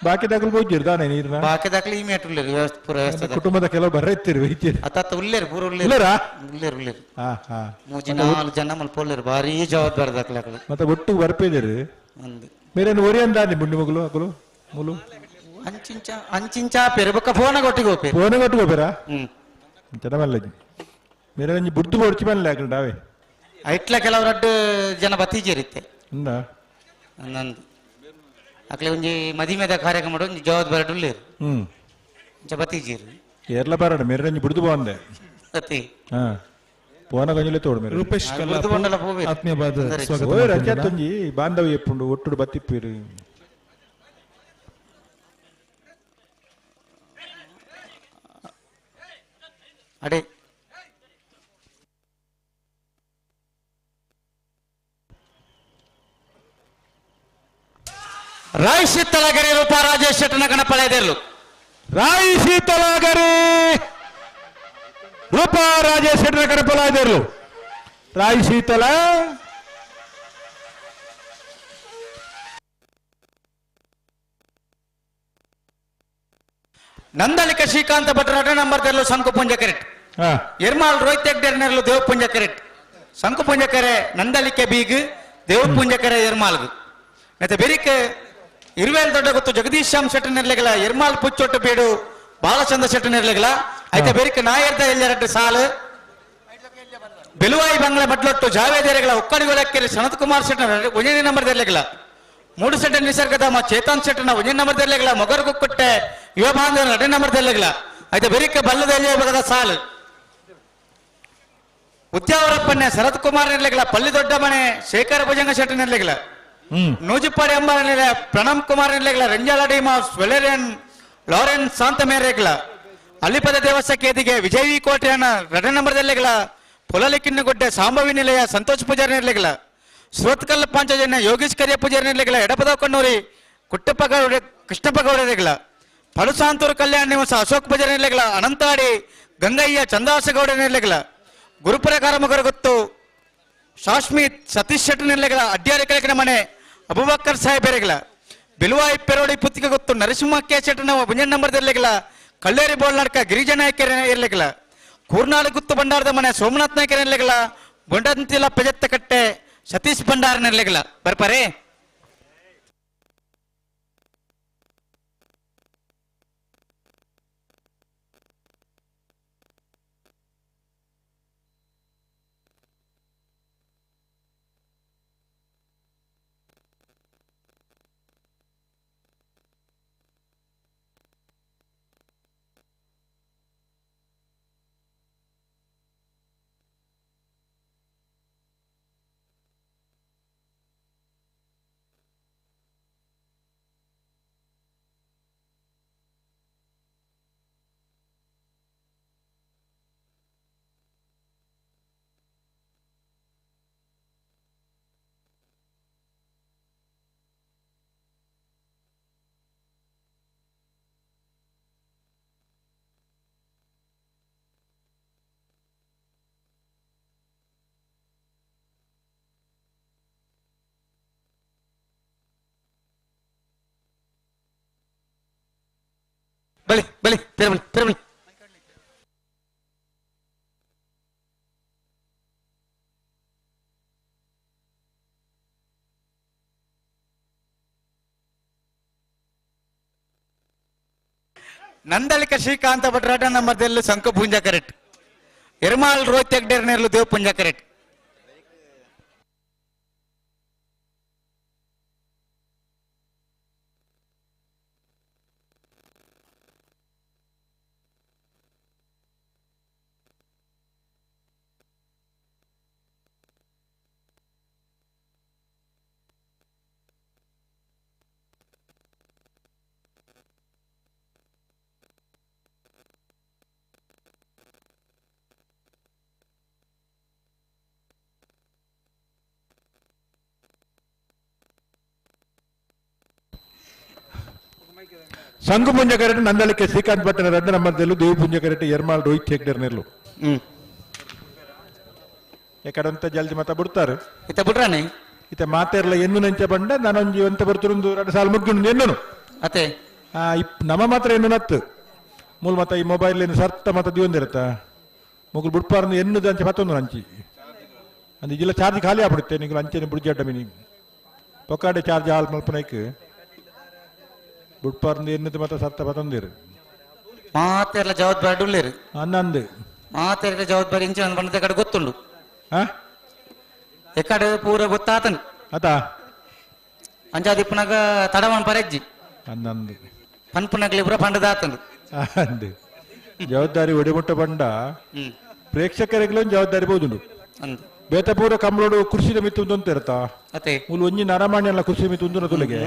ಬಾಕಿ ದಾಖಲು ಬೋಜಿರ್ ತಾನೆ ನೀರ್ನ ಬಾಕಿ ದಾಖಲೆ ಈ ಮೇಟ್ ಉಳ್ಳೇರಿ ವ್ಯವಸ್ಥೆ ಪೂರ ವ್ಯವಸ್ಥೆ ಕುಟುಂಬದ ಕೆಲವು ಬರ್ರ ಇತ್ತೀರಿ ವೈದ್ಯರು ಅತ್ತ ಉಳ್ಳೇರಿ ಪೂರ ಇಲ್ಲರಾ ಉಳ್ಳೇರಿ ಹಾ ಹಾ ಮೂಜಿ 4 ಜನ ಮಲ್ಪೊಳ್ಳೇರಿ ಭಾರಿ ಜವಾಬ್ದಾರಿ ದಾಖಲೆ ಮತ್ತೆ ಒಟ್ಟು ಬರ್ಪಿದ್ದೀರಿ ಅಂದು ಮೇರೆ ಒರಿ ಅಂದಾನಿ ಬುಂಡಿ ಮಗಳು ಅಕಲು ಮೂಲು ಅಂಚಿಂಚ ಪೆರಬಕ್ಕ ಫೋನ ಕೊಟ್ಟಿಗೆ ಹೋಗ್ಬೇಕು ಫೋನ್ ಕೊಟ್ಟುಕೋಬೇರಾ ಚೆನ್ನಾಗಲ್ಲ ಮೇರೆ ಒಂಜಿ ಬುಡ್ದು ಹೊಡ್ಚಿ ಬಂದ್ಲೆ ಅಕಲ್ ಡಾವೆ ಐಟ್ಲ ಕೆಲವರಡ್ಡು ಜನ ಬತ್ತೀಜೇರಿತ್ತೆ ಇಂದ ನಂದು ಅಕ್ಲೆ ಒಂಜಿ ಮದಿಮೆದ ಕಾರ್ಯಕ್ರಮ ಒಂಜಿ ಜವಾಬ್ದಾರಿ ಉಳ್ಳೇರು ಬತ್ತೀಜೇರು ಏರ್ಲ ಬಾರಡ ಮೇರೆ ಒಂಜಿ ಬುಡ್ದು ಬಾಂದೆ ಅತಿ ಹಾ ಫೋನ ಗಂಜಲೆ ತೋಡು ಮೇರೆ ರೂಪೇಶ್ ಬಂಡಲ ಹೋಗ್ಬೇಕು ಆತ್ಮೀಯವಾದ ಸ್ವಾಗತ ಓಯ್ ರಜಾತೊಂಜಿ ಬಾಂಧವ್ಯ ಎಪ್ಪುಂಡು ಒಟ್ಟುಡು ಬತ್ತಿಪ್ಪೀರು ಅಡೆ ರಾಯಿಶಿ ತಲಗರಿ ರೂಪ ರಾಜೇಶ್ ಶೆಟ್ಟನ ಗಣಪಳ ಎದೆರ್ಲು ರಾಯಿ ಶೀತಲಾಗರಿ ರೂಪ ರಾಜೇಶ್ ಶೆಟ್ಟರ ಕಡಪಲ ಇದ್ದರು ರಾಯಿ ಶೀತಲ ನಂದಲಿಕ ಶ್ರೀಕಾಂತ ಭಟ್ರ ನಂಬರ್ ತೆರಲು ಶಂಕುಪುಂಜ ಕೆರೆಟ್ ಎರ್ಮಾಲ್ ರೋಹಿತ್ ಹೆಗ್ಡೆರ್ನೆರ್ಲು ದೇವಪುಂಜ ಕೆರೆಟ್ ಶಂಕುಪುಂಜ ಕೆರೆ ನಂದಲಿಕೆ ಬೀಗ್ ದೇವಪುಂಜ ಕೆರೆ ಎರ್ಮಾಲ್ಗು ಮತ್ತೆ ಬೆರಿಕೆ 27 ದೊಡ್ಡ ಗೊತ್ತು ಜಗದೀಶ್ ಶ್ಯಾಮ್ ಶೆಟ್ಟಿ ನೆರ್ಲೆಗಳ ಎರ್ಮಾಲ್ ಪುಚ್ಚೊಟ್ಟು ಬೀಡು ಬಾಲಚಂದ್ರ ಶೆಟ್ಟಿ ನೆರ್ಲೆಗಳ ಐತೆ ಬೆರಿಕೆ ನಾಯರ್ದ ಎಲ್ಲೆರಡು ಸಾಲು ಬೆಲುವಾಯಿ ಬಂಗ್ಲೆ ಮಡ್ಲೊಟ್ಟು ಜಾವೇದೇರೆಗಳ ಒಕ್ಕಣಿಗೊಳಕ್ಕೆ ಸನತ್ ಕುಮಾರ್ ಶೆಟ್ಟನ 1 ನಂಬರ್ ತೆರಲೆಗಳ 3 ಸೆಂಟರ್ ನಿಸರ್ಗಧಾಮ ಚೇತನ್ ಶೆಟ್ಟನ 1 ನಂಬರ್ ತೆರಲೆಗಳ ಮೊಗರ್ಗುಕ್ಕುಟ್ಟೆ ಯುವ ಬಾಂಧವ 2 ನಂಬರ್ ತೆಲ್ಲಗಿಲ್ಲ అయితే ಬೆರಿಕ ಬಲ್ಲದ ಎಲ್ಲಿಯ ಸಾಲು ಉದ್ಯಾವರಪ್ಪಣ್ಣ ಶರತ್ ಕುಮಾರ್ ನಿರ್ಲೆಗಿಲ್ಲ ಪಲ್ಲಿ ದೊಡ್ಡ ಮನೆ ಶೇಖರ ಭುಜಂಗ ಶೆಟ್ಟಿ ನಿರ್ಲೆಗಿಲ್ಲ ನೂಜಿಪ್ಪಾಡಿ ಅಂಬಾರ ನಿರ್ಲೆ ಪ್ರಣಮ್ ಕುಮಾರ್ ನಿರ್ಲೆಗಿಲ್ಲ ರಂಜಾಲ ಡಿಮಾಸ್ ವೆಲೆರಿಯನ್ ಲಾರೆನ್ಸ್ ಶಾಂತ ಮೇರೆಗಿಲ್ಲ ಅಲಿಪದ ದೇವಸ್ಥಕ್ಕೆ ಎದಿಗೆ ವಿಜಯವಿ ಕೋಟೆಯನ್ನ 2 ನಂಬರ್ ತೆಲ್ಲಗಿಲ್ಲ ಪೊಲಲಿಕ್ಕಿನ್ನಗುಡ್ಡೆ ಸಾಂಬವಿ ನಿಲಯ ಸಂತೋಷ್ ಪೂಜಾರಿ ನಿರ್ಲೆಗಿಲ್ಲ ಶ್ರೋತ್ಕಲ್ ಪಾಂಚಜನ್ಯ ಯೋಗೀಶ್ ಕರಿಯ ಪೂಜಾರಿ ನಿರ್ಲೆಗಿಲ್ಲ ಎಡಪದ ಕಣ್ಣೂರಿ ಕುಟ್ಟಪ್ಪ ಗೌಡ ಕೃಷ್ಣಪ್ಪ ಗೌಡರಿಗಿಲ್ಲ ಪಳುಸಾಂತೂರು ಕಲ್ಯಾಣ ನಿವಾಸ ಅಶೋಕ್ ಪೂಜಾರಿ ನಿರ್ಲೆಗಿಲ್ಲ ಅನಂತಾಡಿ ಗಂಗಯ್ಯ ಚಂದಾಸ ಗೌಡ ನಿರ್ಲೆಗಿಲ್ಲ ಗುರುಪುರ ಕಾರಮಗರ ಗೊತ್ತು ಶಾಶ್ಮಿತ್ ಸತೀಶ್ ಶೆಟ್ಟಿ ನಿರ್ಲೆಗಿಲ್ಲ ಅಡ್ಯಾರಿ ಕೆಳಕಿನ ಮನೆ ಅಬುಬಕ್ಕರ್ ಸಾಹೇಬ್ ಬೇರೆಗಿಲ್ಲ ಬಿಲ್ವಾಯಿ ಪೆರೋಡಿ ಪುತ್ತಿಗೆ ಗೊತ್ತು ನರಸಿಂಹ ಕೆ ಶೆಟ್ಟಿನ 1 ನಂಬರ್ ಇರ್ಲಿಕ್ಕಿಲ್ಲ ಕಳ್ಳೇರಿ ಬೋಳ್ನಾಡ್ಕ ಗಿರಿಜನ ನಾಯಕರ ಇರ್ಲಿಕ್ಕಿಲ್ಲ ಕೂರ್ನಾಳು ಗುತ್ತು ಭಂಡಾರದ ಮನೆ ಸೋಮನಾಥ್ ನಾಯಕರ ಇರ್ಲಿಕ್ಕಿಲ್ಲ ಬೊಂಡಂತಿಲ ಪೆಜತ್ತ ಕಟ್ಟೆ ಸತೀಶ್ ಭಂಡಾರನ ಇರ್ಲಿಕ್ಕಿಲ್ಲ ಬರ್ಪಾರೆ ಬಳಿ ಬಳಿ ತಿರುಮಲಿ ತಿರುಮಲಿ ನಂದಳಿಕ ಶ್ರೀಕಾಂತ ಭಟ್ರಾಟ ನಮ್ಮದೆಲ್ಲ ಸಂಕ ಪುಂಜ ಕರೆಕ್ಟ್ ಎರ್ಮಾಲ್ ರೋಹಿತ್ ಹೆಗ್ಡೇರ್ನೆರ್ಲು ದೇವ್ ಪುಂಜ ಕರೆಕ್ಟ್ ಸಂಘ ಪುಂಜ ಕರೆಕ್ಟ್ ನಂದಳಿಕೆ ಶ್ರೀಕಾಂತ್ ಭಟ್ಟನ 2 ನಂಬರ್ದಲ್ಲೂ ದೇವ್ ಪುಂಜ ಕರೆಕ್ಟ್ ಎರ್ಮಾಲ್ ರೋಹಿತ್ ಹೆಗ್ಡೇರ್ನೆರ್ಲು ಎಕಡಂತ ಜಲ್ದಿ ಮತ ಬಿಡ್ತಾರೆ ಇತ್ತ ಬಿಡ್ರಾನೆ ಇತ್ತ ಮಾತೆರ್ಲ ಎನ್ನು ನಂಚ ಬಂಡ ನಾನೊಂಜಿ ಎಂತ ಬರ್ತುಂದು 2 ಸಾಲ ಮುಗ್ಗುಂಡು ಎನ್ನು ಅತೆ ನಮ್ಮ ಮಾತ್ರ ಎನ್ನು ನತ್ತು ಮೂಲ ಮತ ಈ ಮೊಬೈಲ್ ಏನು ಸರ್ತ ಮತ ದಿವಂದಿರತ್ತ ಮುಗುಲು ಬಿಡ್ಪಾರ್ದು ಎನ್ನು ಅಂಚೆ ಮತ್ತೊಂದು ಅಂಚಿ ಅಂದ್ ಇಜಿಲ್ಲ ಚಾರ್ಜ್ ಖಾಲಿ ಆಗ್ಬಿಡುತ್ತೆ ನಿಂಗೆ ಅಂಚೆ ಬುಡ್ಜಾಟ ಮೀನಿ ಪೊಕ್ಕಾಡೆ ಚಾರ್ಜ್ ಹಾಲ್ ಮಲ್ಪನೈಕ್ ಬಿಡ್ಪಾರ್ದು ಎನ್ನದು ಮತ ಸರ್ತ ಮತ್ತೊಂದಿರು ಮಾತೆರ್ಲ ಜವಾಬ್ದಾರಿ ಉಳ್ಳೇರು ಅನ್ನಂದು ಮಾತೆರ್ಲ ಜವಾಬ್ದಾರಿ ಇಂಚೆ ನನ್ನ ಬಂದ ಕಡೆ ಗೊತ್ತುಂಡು ಎಕಡೆ ಪೂರ ಗೊತ್ತಾತನು ಅತ ಅಂಜಾದಿಪ್ಪನಾಗ ತಡವನ್ ಪರೆಜ್ಜಿ ಅನ್ನಂದು ಪನ್ಪುನಗ್ಲಿ ಪೂರ ಪಂಡದಾತನು ಅಂದು ಜವಾಬ್ದಾರಿ ಒಡೆಮುಟ್ಟ ಬಂಡ ಪ್ರೇಕ್ಷಕರಿಗೂ ಜವಾಬ್ದಾರಿ ಬೋದುಂಡು ಅಂದು ಬೇತ ಪೂರ ಕಂಬಳೋಡು ಕೃಷಿದ ಮಿತ್ತು ಅಂತ ಇರತ್ತಾ ಅತೆ ಮೂಲ ಒಂಜಿ ನರಮಾಣಿ ಅಲ್ಲ ಕೃಷಿ ಮಿತ್ತು ಉಂದು ತುಲೆಗೆ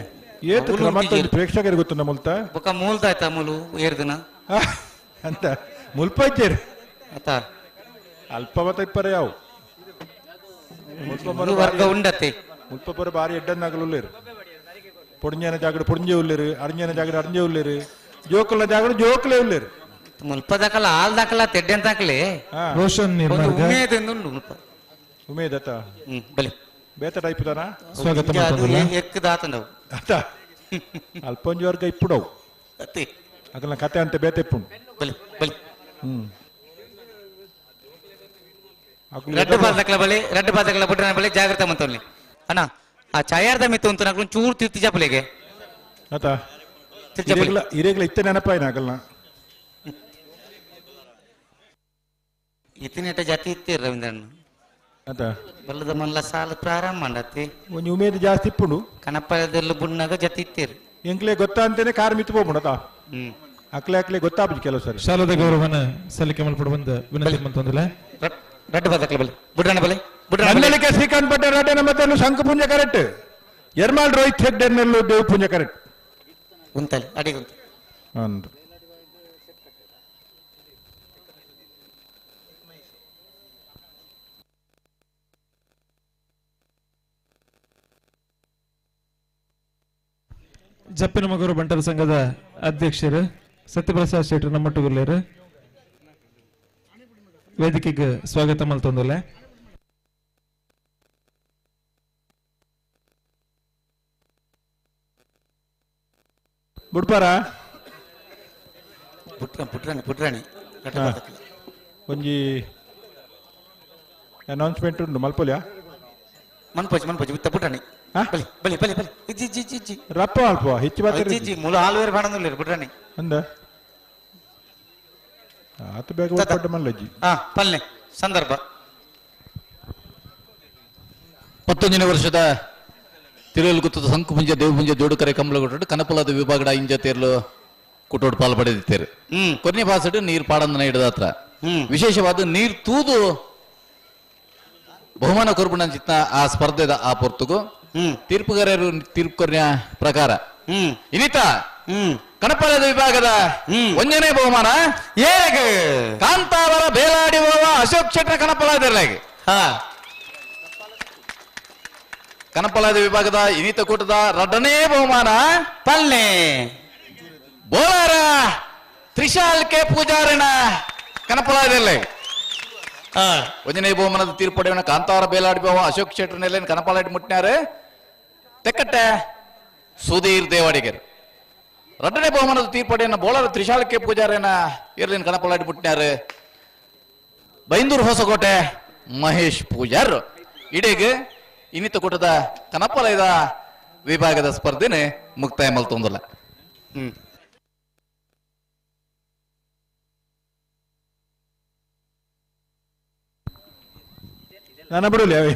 ಏತು ಮತ್ತೊಂದು ಪ್ರೇಕ್ಷಕರಿಗೆ ಗೊತ್ತುಂಡ ಮುಲ್ತ ಬೊಕ ಮೂಲ್ದಾಯ್ತಾ ಮೂಲು ಏರ್ದಿನ ಅಂತ ಮುಲ್ಪ ಇದ್ದೇರು ಆತ ಅಲ್ಪ ಮತ ಇಪ್ಪರೆ ಯಾವು ವರ್ಗ ಉಂಡತೆ ಮುಲ್ಪ ಪರ ಬಾರಿ ಎಡ್ಡನ್ನಾಗಲು ಉಳ್ಳೇರು ಪೊಡಿಂಜನ ಜಾಗಡ ಪೊಡಿಂಜೆ ಉಳ್ಳೇರು ಅರ್ಜನ ಜಾಗಡ ಅರ್ಜೆ ಉಳ್ಳೇರು ಜೋಕುಲ ಜಾಗಡ ಜೋಕುಲೇ ಉಳ್ಳೇರು ಮುಲ್ಪ ದಾಕಲ ಹಾಲ್ ದಾಕಲ ತೆಡ್ಡೆ ಅಂತಾಕಲೆ ರೋಷನ್ ನಿರ್ಮಾರ್ಗ ಉಮೇದಿಂದ ಉಂಡು ಮುಲ್ಪ ಉಮೇದತ್ತ ಬಲಿ ಬೇತ ಟೈಪ್ ದಾನ ಸ್ವಾಗತ ಅದು ಎಕ್ಕದಾತಂಡವು ಅತ್ತ ಅಲ್ಪೊಂಜಿ ವರ್ಗ ಇಪ್ಪುಡವು ಅತ್ತೆ ಅದನ್ನ ಕತೆ ಅಂತ ಬೇತೆ ಇಪ್ಪುಂಡು ಬಲಿ ಬಲಿ ಅಕ್ಲು ರೆಡ್ ಬಾದಕಲ ಬಳಿ ರೆಡ್ ಬಾದಕಲ ಬಿಟ್ರೆ ಬಳಿ ಜಾಗ್ರತೆ ಮಂತವ್ಲಿ ಅಣ್ಣ ಆ ಛಾಯಾರ್ದ ಮಿತ್ತು ಅಂತ ನಾಕು ಚೂರು ತಿರ್ತಿ ಜಪಲಿಗೆ ಆತ ತಿರ್ಚಪಲಿ ಇರೇಗ್ಲ ಇತ್ತ ನೆನಪಾಯಿನ ಆಗಲ್ಲ ಇತ್ತಿನೆಟ ಜಾತಿ ಇತ್ತೀರ ರವೀಂದ್ರಣ್ಣ ಆತ ಬಲ್ಲದ ಮಲ್ಲ ಸಾಲ ಪ್ರಾರಂಭ ಮಾಡತ್ತಿ ಒಂಜಿ ಉಮೇದು ಜಾಸ್ತಿ ಇಪ್ಪುಂಡು ಕನಪದೆಲ್ಲ ಬುಣ್ಣಾಗ ಜತಿ ಇತ್ತೀರಿ ಎಂಕ್ಲೆ ಗೊತ್ತಾ ಅಂತೇನೆ ಕಾರ್ ಮಿತ್ತು ಹೋಗ್ಬಿಡತ ಅಕ್ಲೆ ಗೊತ್ತಾಗ್ಬಿಟ್ಟು ಕೆಲವು ಸರಿ ಶಾಲದ ಗೌರವನ ಸಲ್ಲಿಕೆ ಮಲ್ಪಡುವಂತ ವಿನಂತಿ ಮಂತೊಂದಿಲ್ಲ ರಡ್ಡು ಬದಕ್ಲೆ ಬಲೆ ಬುಡ್ರಾಣಿ ಬಲೆ ಬುಡ್ರಾಣಿ ಬಲೆ ಮಲ್ಲಲಿಕೆ ಶ್ರೀಕಾಂತ್ ಪಟ್ಟೆ ರಾಟೆ ನಮ್ಮ ಶಂಕು ಪುಂಜ ಕರೆಕ್ಟ್ ಎರ್ಮಾಳ್ ರೋಹಿತ್ ಹೆಗ್ಡೆನ್ನಲ್ಲೂ ದೇವ್ ಪುಂಜ ಕರೆಕ್ಟ್ ಉಂತಲೆ ಅಡಿಗೆ ಉಂತ ಅಂದು ಜಪ್ಪಿನ ಮಗರು ಬಂಟರ ಸಂಘದ ಅಧ್ಯಕ್ಷರು ಸತ್ಯಪ್ರಸಾದ್ ಶೆಟ್ಟಿ ನಮ್ಮಟ್ಟುಗುಲ್ಲೇರು ವೇದಿಕೆಗೆ ಸ್ವಾಗತ ಮಲ್ತೊಂದಿಲ್ಲ ಬುಡ್ಪಾರ ಪುಟ್ರಾಣಿ ಪುಟ್ರಾಣಿ ರಡ್ಡು ಬದಕ್ಲೆ ಒಂಜಿ ಅನೌನ್ಸ್ಮೆಂಟ್ ಉಂಟು ಮಲ್ಪೊಲ್ಯಾ ಮನ್ಪೋಜಿ ಉತ್ತ ಪುಟ್ರಾಣಿ ಹಾ? ಬಲಿ ಬಲಿ ಬಲಿ ಬಲಿ ಇಜ್ಜಿ ಇಜ್ಜಿ ಇಜ್ಜಿ ಇಜ್ಜಿ ರಪ್ಪ ಅಲ್ಪ ಹೆಚ್ಚು ಇಜ್ಜಿ ಇಜ್ಜಿ ಮೂಲ ಹಾಲು ಬೇರೆ ಬಾಣಂದಿಲ್ಲ ಪುಟ್ರಾಣಿ ಅಂದ ಆತ ಬೇಗ ಒಟ್ಟ ಮಲ್ಲಜ್ಜಿ ಹಾ ಪಲ್ಲೆ ಸಂದರ್ಭ 11ನೇ ವರ್ಷದ ತಿರುವಲ್ಗುತ್ತದ ಸಂಕುಪುಂಜ ದೇವಪುಂಜ ಜೋಡುಕರೆ ಕಂಬಳಗೊಟ್ಟು ಕನಪಲದ ವಿಭಾಗದ ಇಂಜತೇರ್ಲು ಕುಟೋಡು ಪಾಲು ಪಡೆದಿತ್ತೇರು ಕೊನೆ ಪಾಸಡು ನೀರು ಪಾಡಂದನ ಹಿಡಿದಾತ್ರ ವಿಶೇಷವಾದ ನೀರು ತೂದು ಬಹುಮಾನ ಕೊರ್ಪುಣಂಚಿತ್ತ ಆ ಸ್ಪರ್ಧೆದ ಆ ಪೊರ್ತುಗು ತೀರ್ಪುಗಾರರು ತೀರ್ಪು ಕೊರ್ಯ ಪ್ರಕಾರ ಇನ್ನಿತ ಕನಪಲದ ವಿಭಾಗದ ಒಂದನೇ ಬಹುಮಾನ ಕಾಂತಾವರ ಬೇಲಾಡಿ ಹೋಗುವ ಅಶೋಕ್ ಶೆಟ್ರ ಕನಪಲದರ್ಲಾಗಿ ಕನಪಲದ ವಿಭಾಗದ ಇನ್ನಿತ ಕೂಟದ ಎರಡನೇ ಬಹುಮಾನ ಪಲ್ಲೆ ಬೋಲಾರ ತ್ರಿಶಾಲ್ ಕೆ ಪೂಜಾರನ ಕನಪಲದಲ್ಲಿ ಒಂದನೇ ಬಹುಮಾನದ ತೀರ್ಪಡೆಯವನ ಕಾಂತಾವರ ಬೇಲಾಡಿ ಹೋಗುವ ಅಶೋಕ್ ಶೆಟ್ರ ನೆಲೆಯನ್ನು ಕನಪಲಾಡಿ ಮುಟ್ಟಿನಾರೆ ತೆಕ್ಕಟ್ಟೆ ಸುಧೀರ್ ದೇವಾಡಿಗರ್ ಎರಡನೇ ಬಹುಮಾನದ ತೀರ್ಪಡೆಯನ್ನು ಬೋಲಾರ ತ್ರಿಶಾಲ್ ಕೆ ಪೂಜಾರನ ಇರ್ಲಿನ ಕನಪಲಾಡಿ ಮುಟ್ಟಿನಾರೆ ಬೈಂದೂರು ಹೊಸಕೋಟೆ ಮಹೇಶ್ ಪೂಜಾರ್ ಇಡೀಗೆ ಇನ್ನಿತ ಕೂಟದ ಕನಪಲಯದ ವಿಭಾಗದ ಸ್ಪರ್ಧೆನೆ ಮುಕ್ತಾಯ ಮಲ್ತೊಂದಿಲ್ಲ ನಾನು ಬಿಡಲಿ ಅವೇ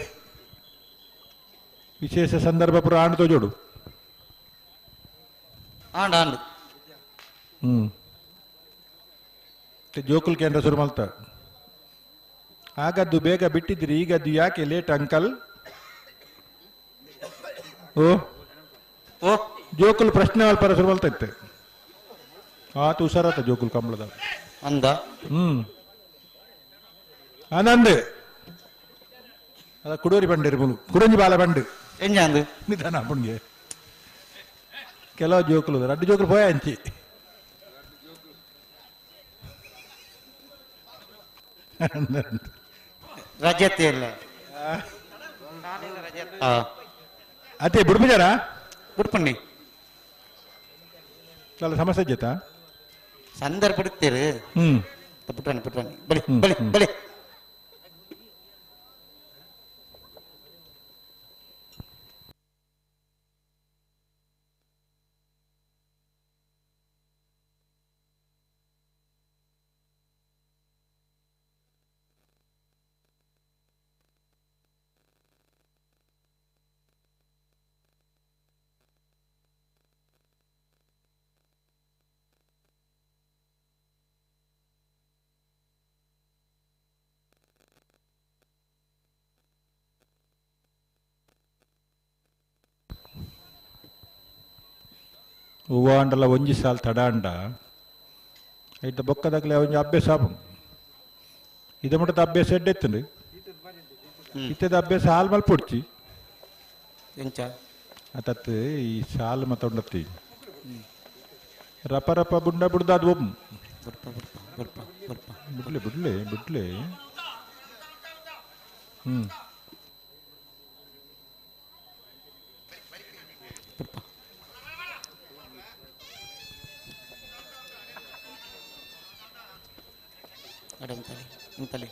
ವಿಶೇಷ ಸಂದರ್ಭ ಪುರ ಆಂಡು ಜೋಡು ಆಂಡು ಆಂಡು ಜೋಕುಲ್ ಕೇಂದ್ರ ಶುರು ಮಲ್ತ ಆಗದ್ದು ಬೇಗ ಬಿಟ್ಟಿದ್ರಿ ಈಗದ್ದು ಯಾಕೆ ಲೇಟ್ ಅಂಕಲ್ ಓ ಓ ಜೋಕುಲ್ ಪ್ರಶ್ನೆ ಅಲ್ಪರ ಶುರು ಮಲ್ತ ಇತ್ತೆ ಆತು ಹುಷಾರಾತ ಜೋಕುಲ್ ಕಂಬಳದ ಅಂದ ಆನಂದ್ ಅದ ಕುಡೂರಿ ಬಂಡಿರು ಮುಲು ಕುಡಂಜಿ ಬಾಲ ಬಂಡು ಎಂಜ ಅಂದು ನಿಧಾನ ಪುಣ್ಗೆ ಕೆಲವು ಜೋಕುಲು ರಡ್ಡು ಜೋಕುಲು ಪೋಯ ಹಂಚಿ ರಜತೆ ಇಲ್ಲ ಅದೇ ಬಿಡ್ಬಿಜಾರ ಬಿಡ್ಪಣ್ಣಿ చాలా సమస్య చేత ಸಂದರ್ಭ ಬಿಡ್ತೀರಿ ಪುಟ್ರಾಣಿ ಪುಟ್ರಾಣಿ ಬಲಿ ಬಲಿ ಬಲಿ ಹೂವಾಂಡಲ ಒಂಜಿ ಸಾಲ್ ತಡಾಂಡ ಐತ ಬೊಕ್ಕದಾಗಲೇ ಒಂಜಿ ಅಭ್ಯಾಸ ಆಪು ಇದು ಮಟ್ಟದ ಅಭ್ಯಾಸ ಎಡ್ಡೆತ್ತಂಡು ಇತ್ತದ ಅಭ್ಯಾಸ ಹಾಲ್ ಮಲ್ಪೊಡ್ಚಿ ಎಂಚ ಅತತ್ ಈ ಸಾಲ್ ಮತ್ತೊಂಡತ್ತಿ ರಪ ರಪ ಬುಂಡ ಬುಡ್ದ ಅದು ಒಬ್ಬ ಬಿಡ್ಲೆ ಬಿಡ್ಲೆ ಬಿಡ್ಲೆ ಇಂತಲಿ ಇಂತಲಿ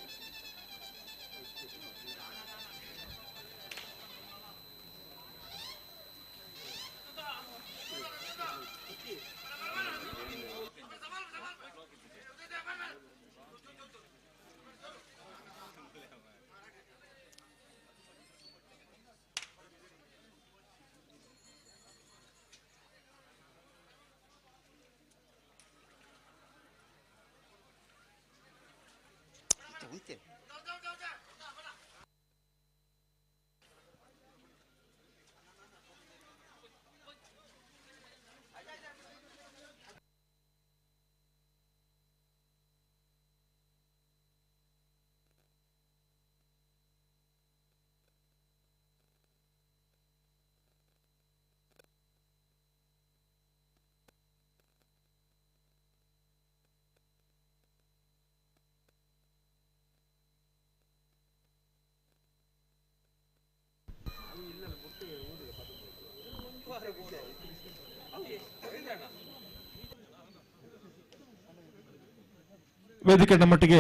ವೇದಿಕೆ ನಮ್ಮೊಟ್ಟಿಗೆ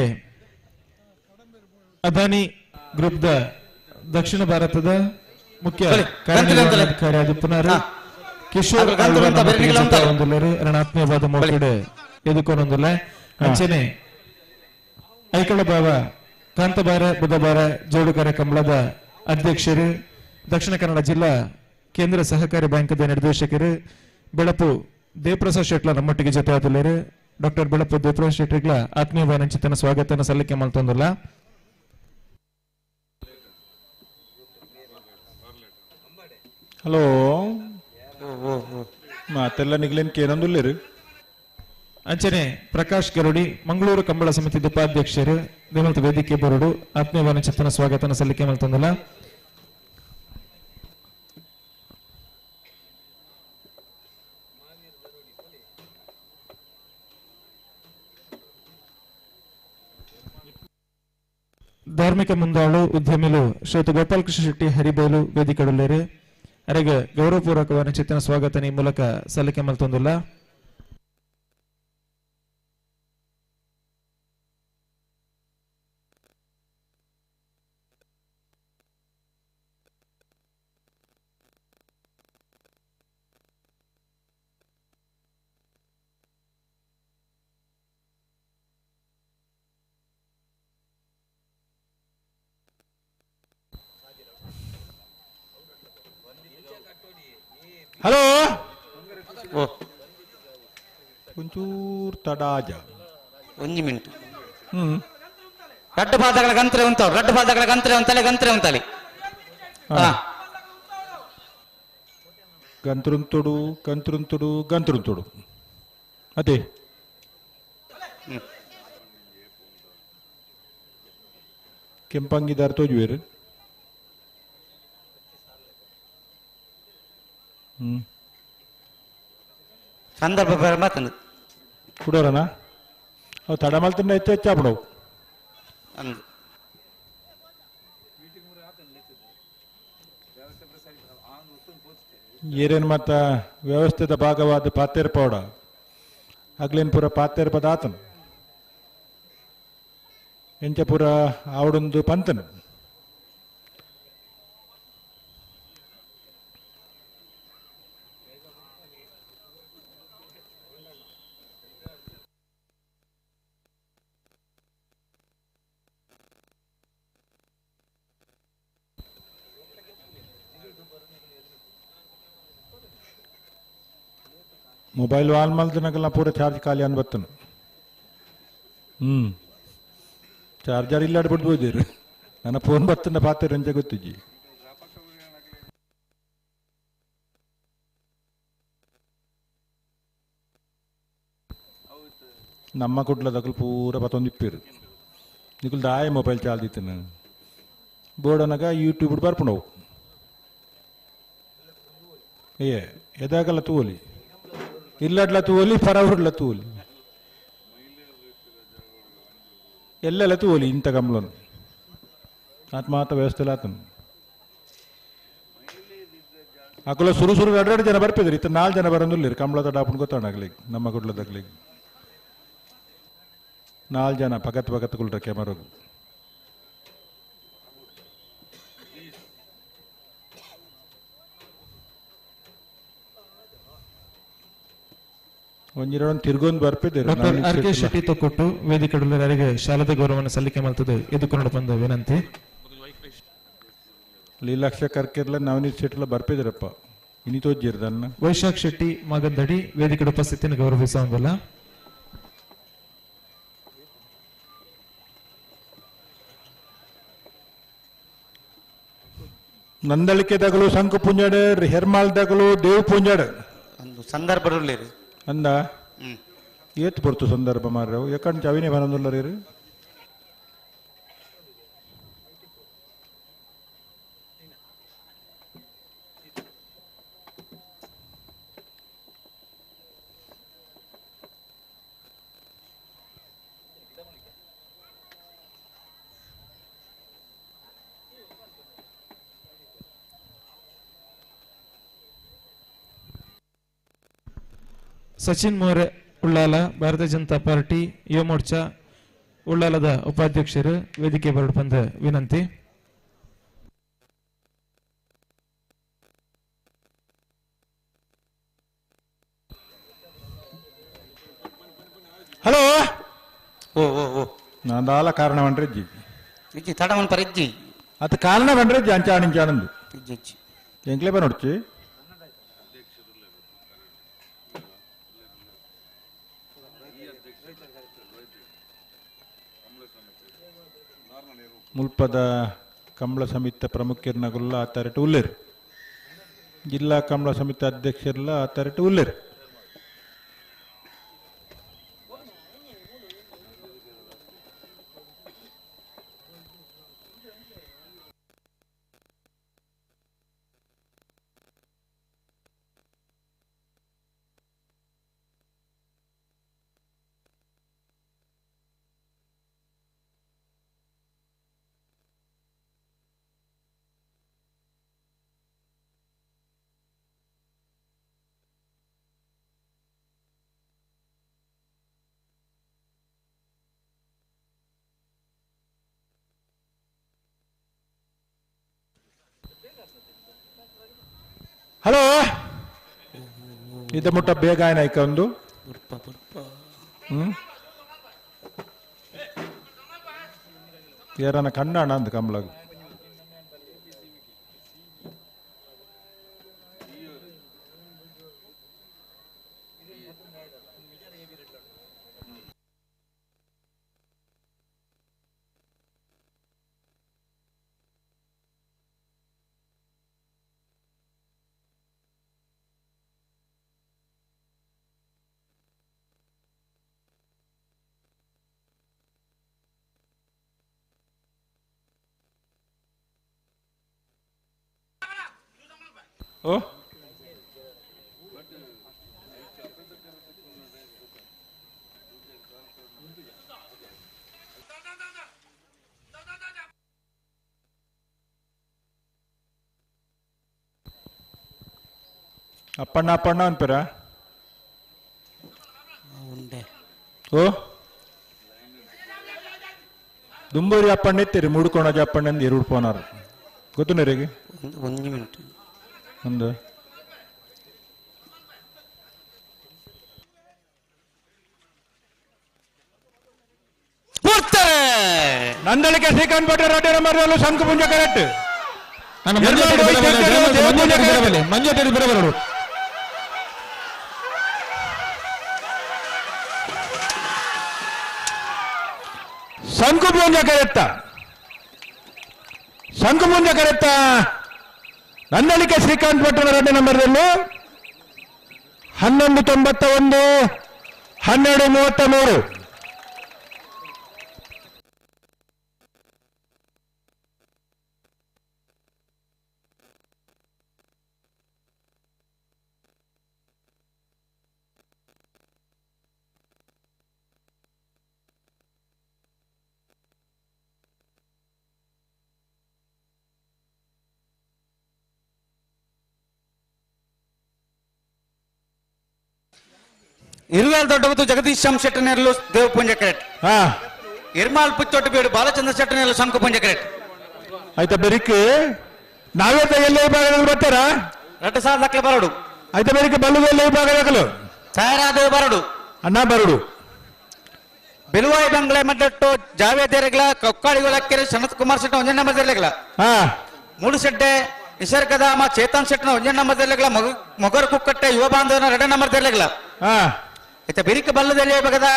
ಅದಾನಿ ಗ್ರೂಪ್ ದ ದಕ್ಷಿಣ ಭಾರತದ ಮುಖ್ಯ ಕಾರ್ಯನಿರ್ವಹಣಾಧಿಕಾರಿ ಪುನರ್ ಕಿಶೋರ್ ಒಂದಿಲ್ಲರು ರಣಾತ್ಮೀಯವಾದ ಮೋಕಡೆ ಎದುಕೊಂದೊಂದಿಲ್ಲ ಅಂಚನೆ ಐಕಳ ಭಾವ ಕಾಂತಬಾರ ಬುಧಬಾರ ಜೋಡುಕರ ಕಂಬಳದ ಅಧ್ಯಕ್ಷರು ದಕ್ಷಿಣ ಕನ್ನಡ ಜಿಲ್ಲಾ ಕೇಂದ್ರ ಸಹಕಾರಿ ಬ್ಯಾಂಕದ ನಿರ್ದೇಶಕರು ಬೆಳಪು ದೇವಪ್ರಸಾದ್ ಶೆಟ್ಲ ನಮ್ಮೊಟ್ಟಿಗೆ ಜೊತೆ ಆದಲ್ಲರು ಡಾಕ್ಟರ್ ಬೆಳಪು ದೇವಪ್ರಸಾದ್ ಶೆಟ್ರಿಗಳ ಆತ್ಮೀಯ ನಂಚಿತನ ಸ್ವಾಗತನ ಸಲ್ಲಿಕೆ ಮಾಡ್ತಂದಿಲ್ಲ. ಹಲೋ ಮಾತೆಲ್ಲ ನಿಗ್ಲೇನ್ಕೆ ಏನಂದಿಲ್ಲರು ಅಂಚನೆ ಪ್ರಕಾಶ್ ಗರುಡಿ ಮಂಗಳೂರು ಕಂಬಳ ಸಮಿತಿ ಉಪಾಧ್ಯಕ್ಷರು ನಿಮ್ಮಂತ ವೇದಿಕೆ ಬರೋಡು ಆತ್ಮೀಯ ನಂಚಿತನ ಸ್ವಾಗತನ ಸಲ್ಲಿಕೆ ಮಾಡ್ತಂದಿಲ್ಲ. ಧಾರ್ಮಿಕ ಮುಂದಾಳು ಉದ್ಯಮಿಲು ಶ್ರೀಯುತ ಗೋಪಾಲಕೃಷ್ಣ ಶೆಟ್ಟಿ ಹರಿಬೋಲು ವೇದಿಕೆಡುಳ್ಳೇರು ಅವರಿಗೆ ಗೌರವಪೂರ್ವಕವಾದ ಚಿತ್ತನ ಸ್ವಾಗತನ ಈ ಮೂಲಕ ಸಲ್ಲಿಕೆ ಮಾಡ್ತಂದಿಲ್ಲ. ಹಲೋ ಒಂಚೂರು ತಡಾಜ ಒಂಜಿ ಮಿನಿಟ್ ರಡ್ಡು ಪಾದಗಳ ಗಂತ್ರೆ ಉಂಟು ರಡ್ಡು ಪಾದಗಳ ಗಂತ್ರೆ ಉಂತಲಿ ಗಂತ್ರುಂತುಡು ಅದೇ ಕೆಂಪಂಗಿದಾರ ತೋಜುವೇರು ಸಂದರ್ಭ ಮಾತಂದು ಕುಡೋರನ ಅವು ತಡ ಮಲ್ತಂಡ ಹೆಚ್ಚಾಪಡವು ಅಂದು ಏರೇನು ಮತ್ತ ವ್ಯವಸ್ಥೆದ ಭಾಗವಾದ ಪಾತೇರ್ಪೌಡ ಆಗ್ಲೇನು ಪೂರ ಪಾತೇರ್ಪದ ಆತನು ಎಂಚ ಪೂರ ಆವಡೊಂದು ಪಂತನು ಮೊಬೈಲ್ ಆನ್ ಮಲ್ತನಕಲ್ಲ ಪೂರ ಚಾರ್ಜ್ ಖಾಲಿ ಅನ್ಬತ್ತನು ಚಾರ್ಜರ್ ಇಲ್ಲ ಬಿಡ್ಬೋದಿರು ನನ್ನ ಫೋನ್ ಬತ್ತನ ಪಾತೆ ರಂಜ ಗೊತ್ತಿಜ್ಜಿ ನಮ್ಮ ಕುಡ್ಲದಕಲ್ ಪೂರ ಪತ್ತೊಂದಿಪ್ಪೇರು ನಿಕುಲ್ ದಾಯ ಮೊಬೈಲ್ ಚಾರ್ಜ್ ಇತ್ತನ ಬೋರ್ಡನಗ ಯೂಟ್ಯೂಬ್ ಬರ್ಪಣವು ಎದಾಗಲ್ಲ ತೂಲಿ ಇಲ್ಲಡ್ಲ ತೂಲಿ ಪರವುಡ್ಲ ತೂಲಿ ಎಲ್ಲೆಲ್ಲ ತೂಲಿ ಇಂಥ ಕಂಬಳನು ಆತ್ಮಾತ ವ್ಯವಸ್ಥೆ ಆತನು ಅಕಲ ಸುರು ಎರಡು ಜನ ಬರ್ಪಿದ್ರಿ ಇತ್ತ 4 ಜನ ಬರಂದಿಲ್ಲ ಕಂಬಳದ ಡಾಪನ್ ಗೊತ್ತಾಗ್ಲಿಕ್ಕೆ ನಮ್ಮ ಗುಡ್ಲದಾಗ್ಲಿಕ್ಕೆ 4 ಜನ ಪಗತ್ ಕುಲ್ರ ಕ್ಯಾಮರಾಗು ಒಂಜಿರೊಂದು ತಿರ್ಗೊಂದು ಬರ್ಪಿದ್ದೀರಿ doctor R K Shetty Thokkottu ವೇದಿಕೆಡುಳ್ಳವರಿಗೆ ಶಾಲದ ಗೌರವವನ್ನು ಸಲ್ಲಿಕೆ ಮಾಡ್ತದೆ ಎದುಕೊಂಡು ಬಂದ ವಿನಂತಿ. ಲೀಲಾಕ್ಷ ಕರ್ಕಿರ್ಲ ನವನೀತ್ ಶೆಟ್ಟಿಲ ಬರ್ಪಿದಿರಪ್ಪ ಇನಿ ತೋಜ್ಜಿರ್ದನ್ನ ವೈಶಾಖ್ ಶೆಟ್ಟಿ ಮಗದಡಿ ವೇದಿಕೆ ಉಪಸ್ಥಿತಿಯನ್ನು ಗೌರವಿಸುವುದಿಲ್ಲ. ನಂದಳಿಕೆದಾಗಲು ಶಂಕು ಪುಂಜಾಡ್ ಹೆರ್ಮಾಲ್ದಾಗಲು ದೇವ್ ಪುಂಜಾಡ್ ಒಂದು ಸಂದರ್ಭದಲ್ಲಿ ಅಂದ ಏತ್ ಬರ್ತು ಸಂದರ್ಭ ಮಾರ್ರವು ಯಾಕಂತ ಅವಿನೇ ಬರೋದಿಲ್ಲ ರೀ ಸಚಿನ್ ಮೋರೆ ಉಳ್ಳಾಲ ಭಾರತೀಯ ಜನತಾ ಪಾರ್ಟಿ ಯುವ ಮೋರ್ಚಾ ಉಳ್ಳಾಲದ ಉಪಾಧ್ಯಕ್ಷರು ವೇದಿಕೆ ಬರಡು ಬಂದ ವಿನಂತಿ. ಹಲೋ ಓ ಓ ಓ ನಾದಾಲ ಕಾರಣ ಬಂಡ್ರಿಜ್ಜಿ ಇಜ್ಜಿ ತಡಮನ್ ಪರಿಜ್ಜಿ ಅದು ಕಾರಣ ಬಂಡ್ರಿಜ್ಜಿ ಅಂಚಾಣಿಂಚಾನಂದು ಇಜ್ಜಿ ಇಜ್ಜಿ ಎಂಕ್ಲೆ ನೋಡ್ಚಿ ಮುಲ್ಪದ ಕಂಬಳ ಸಮಿತಿ ಪ್ರಮುಖರ್ನಗುಲ್ಲ ಆತರಟ್ಟು ಉಲ್ಲೇರು ಜಿಲ್ಲಾ ಕಂಬಳ ಸಮಿತಿ ಅಧ್ಯಕ್ಷರೆಲ್ಲ ಆತರಟ್ಟು ಉಲ್ಲೇರು ಹಲೋ ಇದ ಮುಟ್ಟ ಬೇಗ ಏನಾಯ್ಕ ಒಂದು ಯಾರನ್ನ ಕಣ್ಣಾಣ ಅಂದ ಕಂಬಳಗ ಓ ಅಪ್ಪಣ್ಣ ಅಪ್ಪಣ್ಣ ಅನ್ಪೇರ ಓ ದುಂಬೂರಿ ಅಪ್ಪಣ್ಣ ಇತ್ತೀರಿ ಮುಡ್ಕೊಳಜ ಅಪ್ಪಣ್ಣ ಅಂದು ಎರಡು ಪೋನಾರ ಗೊತ್ತು ನೀರಿಗೆ ಒಂದು ಮಿನಿಟ್ ಒಂದು ನಂದಳಿಕೆ ಶ್ರೀಕಾಂತ್ ಭಟ್ರ ರೆಡ್ಡಿ ನಂಬರ್ ಶಂಕು ಪುಂಜ ಕರೆಕ್ಟ್ ಮಂಜೇಟರಿ ಬರಬರಡು ಶಂಕು ಪುಂಜ ಕರೆಕ್ಟ ಶಂಕು ಪುಂಜ ಕರೆಕ್ಟ ನಂದಳಿಕೆ ಶ್ರೀಕಾಂತ್ ಭಟ್ರ ರೆಡ್ಡಿ ನಂಬರ್ದಲ್ಲಿ 1191 1233 ಇರುವೆಲ್ ದೊಡ್ಡಬತ್ತು ಜಗದೀಶ್ ಶ್ಯಾಮ್ ಶೆಟ್ಟನೇರ್ಲು ದೇವಪುಂಜ ಕರೆಕ್ಟ್ ಇರ್ಮಾಲ್ ಪುಚ್ಚೊಟ್ಟು ಬೇಡು ಬಾಲಚಂದ್ರ ಶೆಟ್ಟನೇರ್ಲು ಶಂಕು ಪುಂಜ ಕರೆಕ್ಟ್ ಆಯ್ತಾ ಬೆರಿಕೆ ನಾವೇ ಎಲ್ಲ ವಿಭಾಗದಲ್ಲಿ ಬರ್ತಾರ 2,000 ಲಕ್ಷ ಬರಡು ಆಯ್ತಾ ಬೆರಿಕೆ ಬಲ್ಲುದು ಎಲ್ಲ ವಿಭಾಗದಾಗಲು ಛಾಯಾದೇವ್ ಬರಡು ಅಣ್ಣ ಬರಡು ಬೆಲುವಾಯಿ ಬಂಗ್ಲೆ ಮಡ್ಡಟ್ಟು ಜಾವೇದೇರೆಗ್ಲ ಕೊಕ್ಕಾಳಿಗೊಳಕ್ಕೆರೆ ಸನತ್ ಕುಮಾರ್ ಶೆಟ್ಟ ಒಂಜನ ನಂಬರ್ದೆಲೆಗ್ಲ ಮೂಡು ಶೆಡ್ಡೆ ನಿಸರ್ಗಧಾಮ ಚೇತನ್ ಶೆಟ್ಟನ ಒಂಜನ ನಂಬರ್ದೆಲೆಗ್ಲ ಮೊಗರು ಕುಕ್ಕಟ್ಟೆ ಯುವ ಬಾಂಧವನ 2 ನಂಬರ್ದೆಲೆಗ್ಲ ಆಯ್ತಾ ಬೆರಿಕೆ ಬಲ್ಲದಲ್ಲಿ ಬಗದ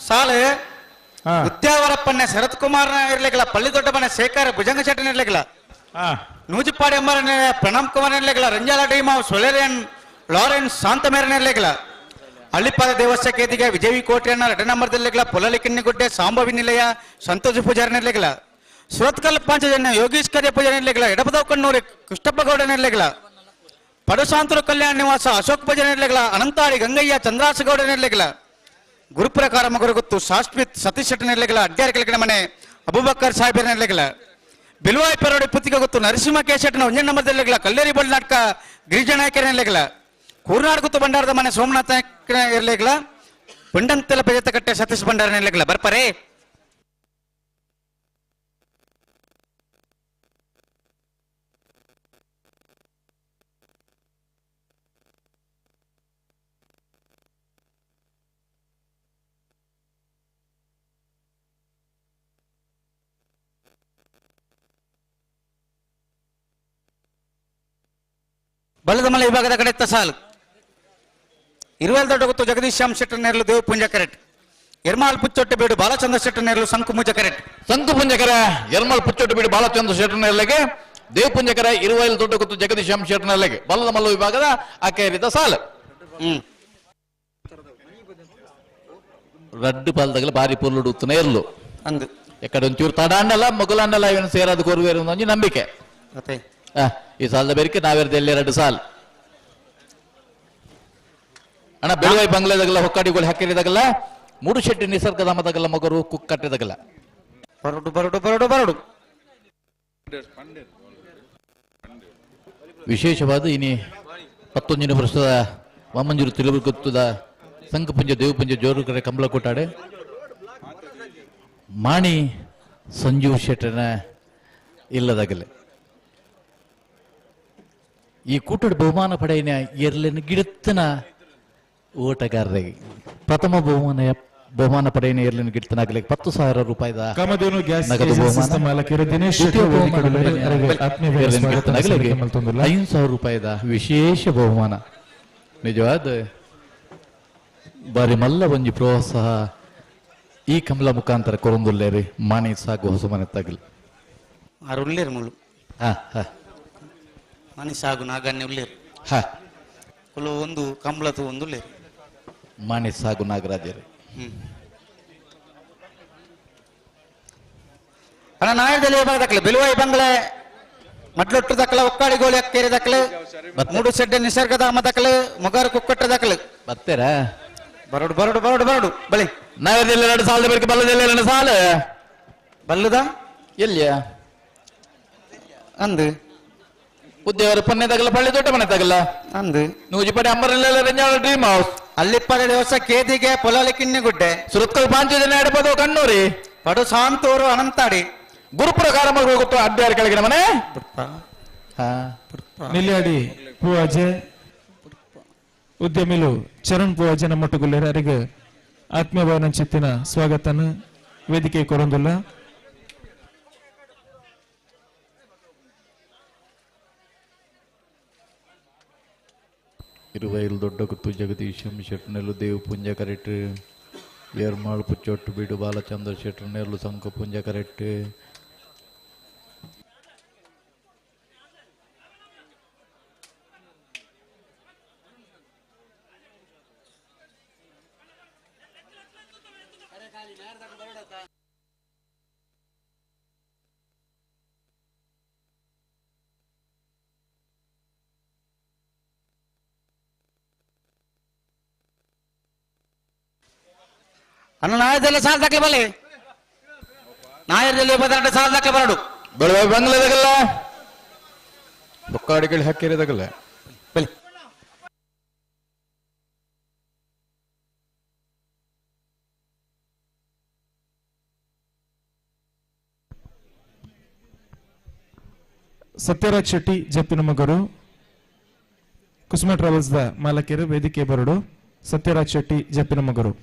ಸಾಲು ಉದ್ಯಾವರಪ್ಪನ ಶರತ್ ಕುಮಾರ್ ಇರ್ಲಿಕ್ಕಲ್ಲ ಪಳ್ಳಿ ದೊಡ್ಡಪ್ಪನ ಶೇಖರ್ ಭುಜಂಗ ಶೆಟ್ಟನ ಇರ್ಲಿಕ್ಕಲ್ಲ ಆ ನೂಜಿಪ್ಪಾಡಿ ಎಂಬರನೆ ಪ್ರಣಮ್ ಕುಮಾರ್ ನೆಲೆಗಳ ರಂಜಾಲ ಟೀಮ್ ಆಫ್ ಸೊಲೆರಿಯನ್ ಲಾರೆನ್ಸ್ ಶಾಂತಮೇರ ನೆಲೆಗಳ ಹಳ್ಳಿಪಾದ ದೇವಸ್ಥಾನ ಕೇದಿಗೆ ವಿಜಯವಿ ಕೋಟೆಯನ್ನ ರೆಡ್ ನಂಬರ್ ನೆಲೆಗಳ ಪೊಲಲಿಕಿನ್ನಿಗುಡ್ಡೆ ಸಾಂಬವಿ ನಿಲಯ ಸಂತೋಷ ಪೂಜಾರಿ ನೆಲೆಗಳ ಸುರತ್ಕಲ್ ಪಾಂಚಜನ್ಯ ಯೋಗೀಶ್ ಕರ್ಯ ಪೂಜಾರಿ ನೆಲೆಗಳ ಎಡಪದವ ಕಣ್ಣೂರಿ ಕೃಷ್ಣಪ್ಪ ಗೌಡ ನೆಲೆಗಳ ಪಡಸಾಂತೂರು ಕಲ್ಯಾಣ ನಿವಾಸ ಅಶೋಕ್ ಭಜನೆ ನೆಲೆಗಳ ಅನಂತಾಡಿ ಗಂಗಯ್ಯ ಚಂದ್ರಾಸಗೌಡ ನೆಲೆಗಳ ಗುರುಪ್ರಕಾರ ಮಗರು ಗೊತ್ತು ಶಾಶ್ವಿತ್ ಸತೀಶ್ ಶೆಟ್ಟಿ ನೆಲೆಗಳ ಅಡ್ಡಾರಿ ಕೆಳಗಿನ ಮನೆ ಅಬೂಬಕ್ಕರ್ ಸಾಹೇಬರ ನೆಲೆಗಳ ಬಿಲ್ವಾಯ್ ಪೆರೋಡಿ ಪುತ್ತಿಕ ಗೊತ್ತು ನರಸಿಂಹ ಕೇಶೆಟ್ನ ಒಂಜನ ನಂಬರ್ ನೆಲೆಗಳ ಕಲ್ಲೇರಿ ಬಳ್ಳಿ ನಾಟಕ ಗಿರಿಜನಾಯಕರ ನೆಲೆಗಳ ಕೂರ್ನಾಡ್ ಗುತ್ತು ಭಂಡಾರದ ಮನೆ ಸೋಮನಾಥ ಇರಲೆಗಳ ಪಂಡಂತೆಲ ಪೆಜತಕಟ್ಟೆ ಸತೀಶ್ ಭಂಡಾರ ನೆಲೆಗಳ ಬರ್ಪರೇ ಬಲದ ಮಲೆ ವಿಭಾಗದ ಕಡೆ ಸಾಲು ದೊಡ್ಡ ಗೊತ್ತು ಜಗದೀಶ್ ಶ್ಯಾಮ್ ಶೆಟ್ಟರ್ ನೆರಳು ದೇವ್ ಪುಂಜ ಕರೆಟ್ ಎರ್ಮಾಲ್ ಪುಚ್ಚೊಟ್ಟೆ ಬೀಡು ಬಾಲಚಂದ್ರ ಶೆಟ್ಟರ್ ನೆರಳು ಸಂಕು ಮುಜ ಕರೆಟ್ ಸಂಕು ಪುಂಜಕರ ಯರ್ಮಲ್ ಪುಚ್ಚೊಟ್ಟು ಬಿಡಿ ಬಾಲಚಂದ್ರ ಶೆಟ್ಟರ್ನಲ್ಲಿಗೆ ದೇವ್ ಪುಂಜಕರ ದೊಡ್ಡ ಗೊತ್ತು ಜಗದೀಶ್ ಶ್ಯಾಮ್ ಶೆಟ್ಟರ್ನಲ್ಲಿಗೆ ಬಲ್ಲದ ಮಲ್ಲ ವಿಭಾಗದ ಅಕ್ಕೇರಿದ ಸಾಲು ರಡ್ಡು ಪಾಲದಾಗಲ ಬಾರಿ ಪೊರ್ಲುಡು ಉತ್ತನ ಇರ್ಲು ಅಂದು ಎಕಡೆ ಒಂಚೂರು ತಡಾಂಡಲ್ಲ ಮಗುಲಾಂಡಲ್ಲ ಇವನು ಸೇರಾದ ಕೋರುವೇರು ಒಂಜಿ ನಂಬಿಕೆ ಮತ್ತೆ ಈ ಸಾಲದ ಬೇರಿಕೆ ನಾವೆರದಲ್ಲಿ 2 ಸಾಲು ಅಣ್ಣ ಬೆಳವಾಯಿ ಬಂಗ್ಲೆದಾಗಲ್ಲ ಹೊಕ್ಕಾಡಿಗಳು ಹಾಕಿರಿದಾಗಲ್ಲ ಮೂಡು ಶೆಟ್ಟಿ ನಿಸರ್ಗಧಾಮದಾಗಲ್ಲ ಮಗರು ಕುಕ್ಕಟ್ಟದಾಗಲ್ಲ ಬರಡು ಬರಡು ಬರಡು ಬರಡು ವಿಶೇಷವಾದ ಇನಿ 11ನೇ ವರ್ಷದ ವಾಮಂಜೂರು ತಿಳುವಳಿ ಗೊತ್ತದ ಸಂಕಪುಂಜ ದೇವಪುಂಜ ಜೋರುಕರೆ ಕಂಬಳ ಕೊಟ್ಟಾಡೆ ಮಾಣಿ ಸಂಜೀವ್ ಶೆಟ್ಟನ ಇಲ್ಲದಾಗಲೆ ಈ ಕೂಟದ ಬಹುಮಾನ ಪಡೆಯಿನ ಎರಲಿನ ಗಿಡತ್ತನ ಓಟಗಾರರಿಗೆ ಪ್ರಥಮ ಬಹುಮಾನ ಪಡೆಯಿನ ಎರಲಿನ ಗಿಡತನಾಗಲಿಕ್ಕೆ 10,000 ರೂಪಾಯಿದ ಕಾಮಧೇನು ಗ್ಯಾಸ್ ನಗದು ಬಹುಮಾನ ಮಾಲಕರು ದಿನೇಶ್ ದ್ವಿತೀಯ ಬಹುಮಾನ ಆತ್ಮೀಯ 5,000 ರೂಪಾಯಿದ ವಿಶೇಷ ಬಹುಮಾನ ನಿಜವಾದ ಬಾರಿ ಮಲ್ಲ ಒಂಜಿ ಪ್ರೋತ್ಸಾಹ ಈ ಕಮಲ ಮುಖಾಂತರ ಕೊರೊಂದುಲ್ಲೇರಿ ಮಾಣಿ ಸಾಗು ಹೊಸ ಮನೆ ತಗಲಿ ಆರು ಉಳ್ಳೇರು ಮುಳ್ಳು ಹಾ ಹಾ ಮನಿ ಸಾಗು ನಾಗನ್ನೆ ಉಳ್ಳೇರು ಹಾ ಕುಲು ಒಂದು ಕಂಬಳತು ಒಂದು ಉಳ್ಳೇರು ಮಾಣಿ ಸಾಗು ನಾಗರಾಜರು ಅಣ್ಣ ನಾಯದಲ್ಲಿ ದಕ್ಕಲೆ ಬೆಲುವಾಯಿ ಬಂಗ್ಲೆ ಮಡ್ಲೊಟ್ಟು ದಕ್ಕಲ ಒಕ್ಕಾಡಿ ಗೋಳಿ ಅಕ್ಕೇರಿ ದಕ್ಕಲೆ ಮೂಡು ಸೆಡ್ಡೆ ನಿಸರ್ಗಧಾಮ ದಕ್ಕಲೆ ಮೊಗಾರು ಕುಕ್ಕಟ್ಟ ದಕ್ಕಲೆ ಬರ್ತೀರಾ ಬರಡು ಬರಡು ಬರಡು ಬರಡು ಬಳಿ ನಾಗರದಲ್ಲಿ 2 ಸಾಲದ ಬೇಡಿಕೆ ಬಲ್ಲದಲ್ಲಿ 2 ಸಾಲು ಬಲ್ಲುದ ಎಲ್ಲಿಯ ಅಂದು ಉದ್ಯೋಗ ಪೊನ್ನೆ ತಗಲ ಪಳ್ಳಿ ದೊಡ್ಡ ಮನೆ ತಗಲ ಅಂದು ನೂಜಿಪಡಿ ಅಂಬರಲ್ಲೆಲ್ಲ ರಂಜಾಳ ಡ್ರೀಮ್ ಹೌಸ್ ಅಲ್ಲಿಪ್ಪದ ದಿವಸ ಕೇದಿಗೆ ಪೊಲಲಿಕಿನ್ನಿ ಗುಡ್ಡೆ ಸುರತ್ಕಲ್ ಪಾಂಚಜನ್ಯ ಎಡಪದ ಕಣ್ಣೂರಿ ಪಡು ಸಾಂತೂರು ಅನಂತಾಡಿ ಗುರುಪ್ರಕಾರ ಮಗಳು ಗೊತ್ತು ಅಡ್ಡಾರಿ ಕೆಳಗಿನ ಮನೆ ಹಾ ನಿಲ್ಯಾಡಿ ಪೂವಾಜೆ ಉದ್ಯಮಿಲು ಚರಣ್ ಪೂವಾಜೆ ನಮ್ಮೊಟ್ಟುಗುಲ್ಲೇರಿಗೆ ಆತ್ಮೀಯ ಭವನ ಚಿತ್ತಿನ ಸ್ವಾಗತನ ವೇದಿಕೆ ಕೊರೊಂದುಲ್ಲ ಇರುವೈಲ್ ದೊಡ್ಡ ಗುತ್ತು ಜಗದೀಶಂ ಶೆಟ್ನೆಲ್ಲು ದೇವ್ ಪುಂಜ ಕರೆಕ್ಟ್ ಏರ್ಮಾಳ್ ಪುಚ್ಚೊಟ್ಟು ಬೀಡು ಬಾಲಚಂದ್ರ ಶೆಟ್ನೆಲ್ಲು ಸಂಕ ಪುಂಜ ಕರೆಕ್ಟ್ ಅಣ್ಣ ನಾಯದಲ್ಲಿ ಸಾಲ ದಾಖಲೆ ಬಲೆ ನಾಯದಲ್ಲಿ 2 ಸಾಲ ದಾಖಲೆ ಬರಡು ಬೆಳವಾಯಿ ಬಂಗ್ಲೆದಾಗಲ್ಲ ಒಕ್ಕಾಡಿಗಳು ಹಾಕಿರಿದಾಗಲ್ಲ ಬಲಿ ಸತ್ಯರಾಜ್ ಶೆಟ್ಟಿ ಜಪ್ಪಿನ ಮಗರು ಕುಸುಮ ಟ್ರಾವೆಲ್ಸ್ ದ ಮಾಲಕಿಯರು ವೇದಿಕೆ ಬರಡು ಸತ್ಯರಾಜ್ ಶೆಟ್ಟಿ ಜಪ್ಪಿನ ಮಗರು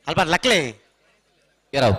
ಅಲ್ಪ ಲಕ್ಲೆ ಎರವ್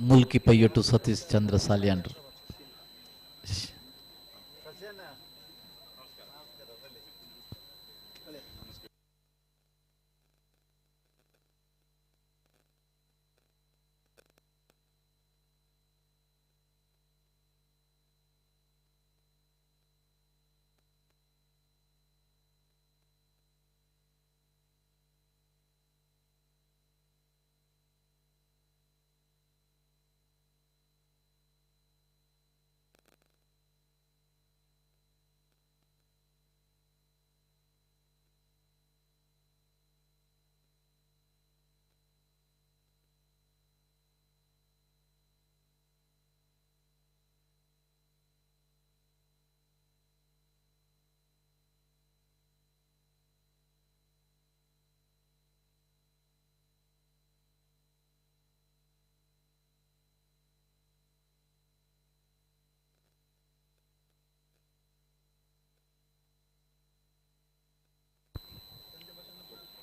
ಮುಲ್ಕಿ ಪೈಯೊಟ್ಟು ಸತೀಶ್ ಚಂದ್ರ ಸಾಲಿಯಾಂಡ್ರು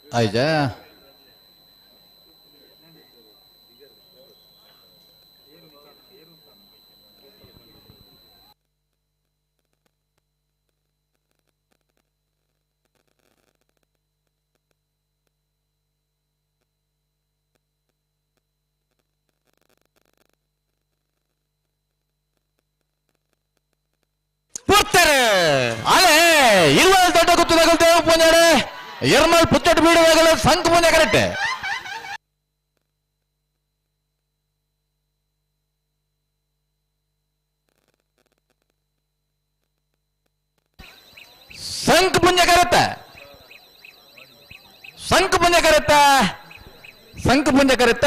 ಆಯ್ಜಾ ಅಲೆ ಇರುವಲ್ ದೊಡ್ಡ ಗುತ್ತುದಾಗಲ್ ದೇವ ಪೂಂಜಾಡೆ ಎರ್ಮಲ್ ಪುಚ್ಚಟ್ಟು ಬೀಡುವಾಗಲ ಸಂಕ ಪೂಂಜ ಕರೆಕ್ಟ್ ಸಂಕ ಪುಂಜ ಕರೆತ್ತ ಸಂಕ ಪುಂಜ ಕರೆತ್ತ ಸಂಕ ಪುಂಜ ಕರೆತ್ತ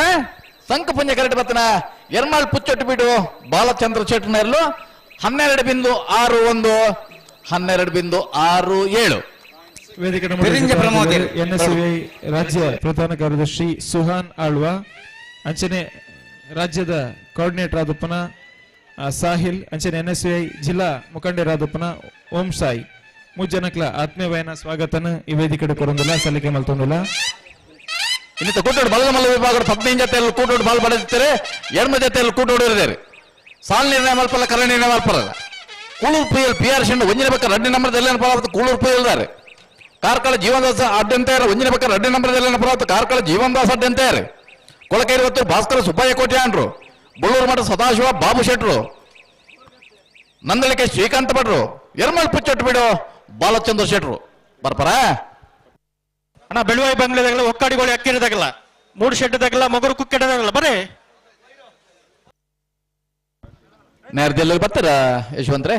ಸಂಕ ಪುಂಜ ಕರೆಕ್ಟ್ ಬತ್ತನ ಎರ್ಮಾಳ್ ಪುಚ್ಚಟ್ಟು ಬೀಡು ಬಾಲಚಂದ್ರ ಶೆಟ್ಟನರ್ಲು 12.61 12.67 ವೇದಿಕೆ ಬಿರಿಂಜ ಪ್ರಮೋದರ್ ಎನ್ಎಸ್ಯುಐ ರಾಜ್ಯ ಪ್ರಧಾನ ಕಾರ್ಯದರ್ಶಿ ಸುಹಾನ್ ಆಳ್ವ ಅಂಚನೆ ರಾಜ್ಯದ ಕೋಆರ್ಡಿನೇಟರ್ ಆದಪ್ಪನ ಸಾಹಿಲ್ ಅಂಚನೆ ಎನ್ಎಸ್ಯುಐ ಜಿಲ್ಲಾ ಮುಖಂಡರಾದಪ್ಪನ ಓಂ ಸಾಯಿ ಮುಜ್ಜನಕ್ಲ ಆತ್ಮೀಯವಾಯನ ಸ್ವಾಗತನ ಈ ವೇದಿಕೆ ಕೊರೊಂದಿಲ್ಲ ಸಲ್ಲಿಕೆ ಮಲ್ತೊಂದಿಲ್ಲ ಇನ್ನಿತ ಕೂಟೋಡು ಬಲದ ಮಲ್ಲ ವಿಭಾಗದ 15 ಜೊತೆಯಲ್ಲಿ ಕೂಟೋಡು ಬಾಲ್ ಬಡಿಸುತ್ತಾರೆ 2 ಜೊತೆಯಲ್ಲಿ ಕೂಟೋಡು ಇರಿದ್ದಾರೆ ಸಾಲ್ ನಿರ್ಣಯ ಮಲ್ಪಲ್ಲ ಕರ ನಿರ್ಣಯ ಮಲ್ಪಲ್ಲ ಕೂಳೂರು ಪೈಯಲ್ PR ಶೆಂಡು ಒಂಜಿನ ಬೇಕಾ 2 ನಂಬರ್ ಎಲ್ಲ ಪರವತ್ತು ಕೂಳೂರು ಪೈಯಲ್ದಾರೆ ಕಾರ್ಕಳ ಜೀವನದಾಸ ಅಡ್ಡಂತಾರ ಒಂಜಿನ ಬೇಕಾ 2 ನಂಬರ್ ಎಲ್ಲ ಪರವತ್ತು ಕಾರ್ಕಳ ಜೀವನದಾಸ ಅಡ್ಡಂತಾರ ಕೊಳಕೇರಿ ಹೊತ್ತು ಭಾಸ್ಕರ ಸುಬ್ಬಯ್ಯ ಕೋಟೆ ಅಂಡ್ರು ಬಳ್ಳೂರು ಮಠ ಸದಾಶಿವ ಬಾಬು ಶೆಟ್ರು ನಂದಳಿಕೆ ಶ್ರೀಕಾಂತ ಭಟ್ರು ಎರ್ಮಲ್ ಪುಚ್ಚಟ್ಟು ಬಿಡು ಬಾಲಚಂದ್ರ ಶೆಟ್ರು ಬರ್ಪಾರ ಅಣ್ಣ ಬೆಳುವಾಯಿ ಬಂಗ್ಲೆದಾಗಲ್ಲ ಒಕ್ಕಾಡಿಗೋಳಿ ಅಕ್ಕಿರದಾಗಲ್ಲ 3 ಶೆಡ್ದಾಗಲ್ಲ ಮಗರು ಕುಕ್ಕೆಡದಾಗಲ್ಲ ಬರೇ ನೇರದಲ್ಲಿ ಬರ್ತಾರ ಯಶವಂತ್ರೆ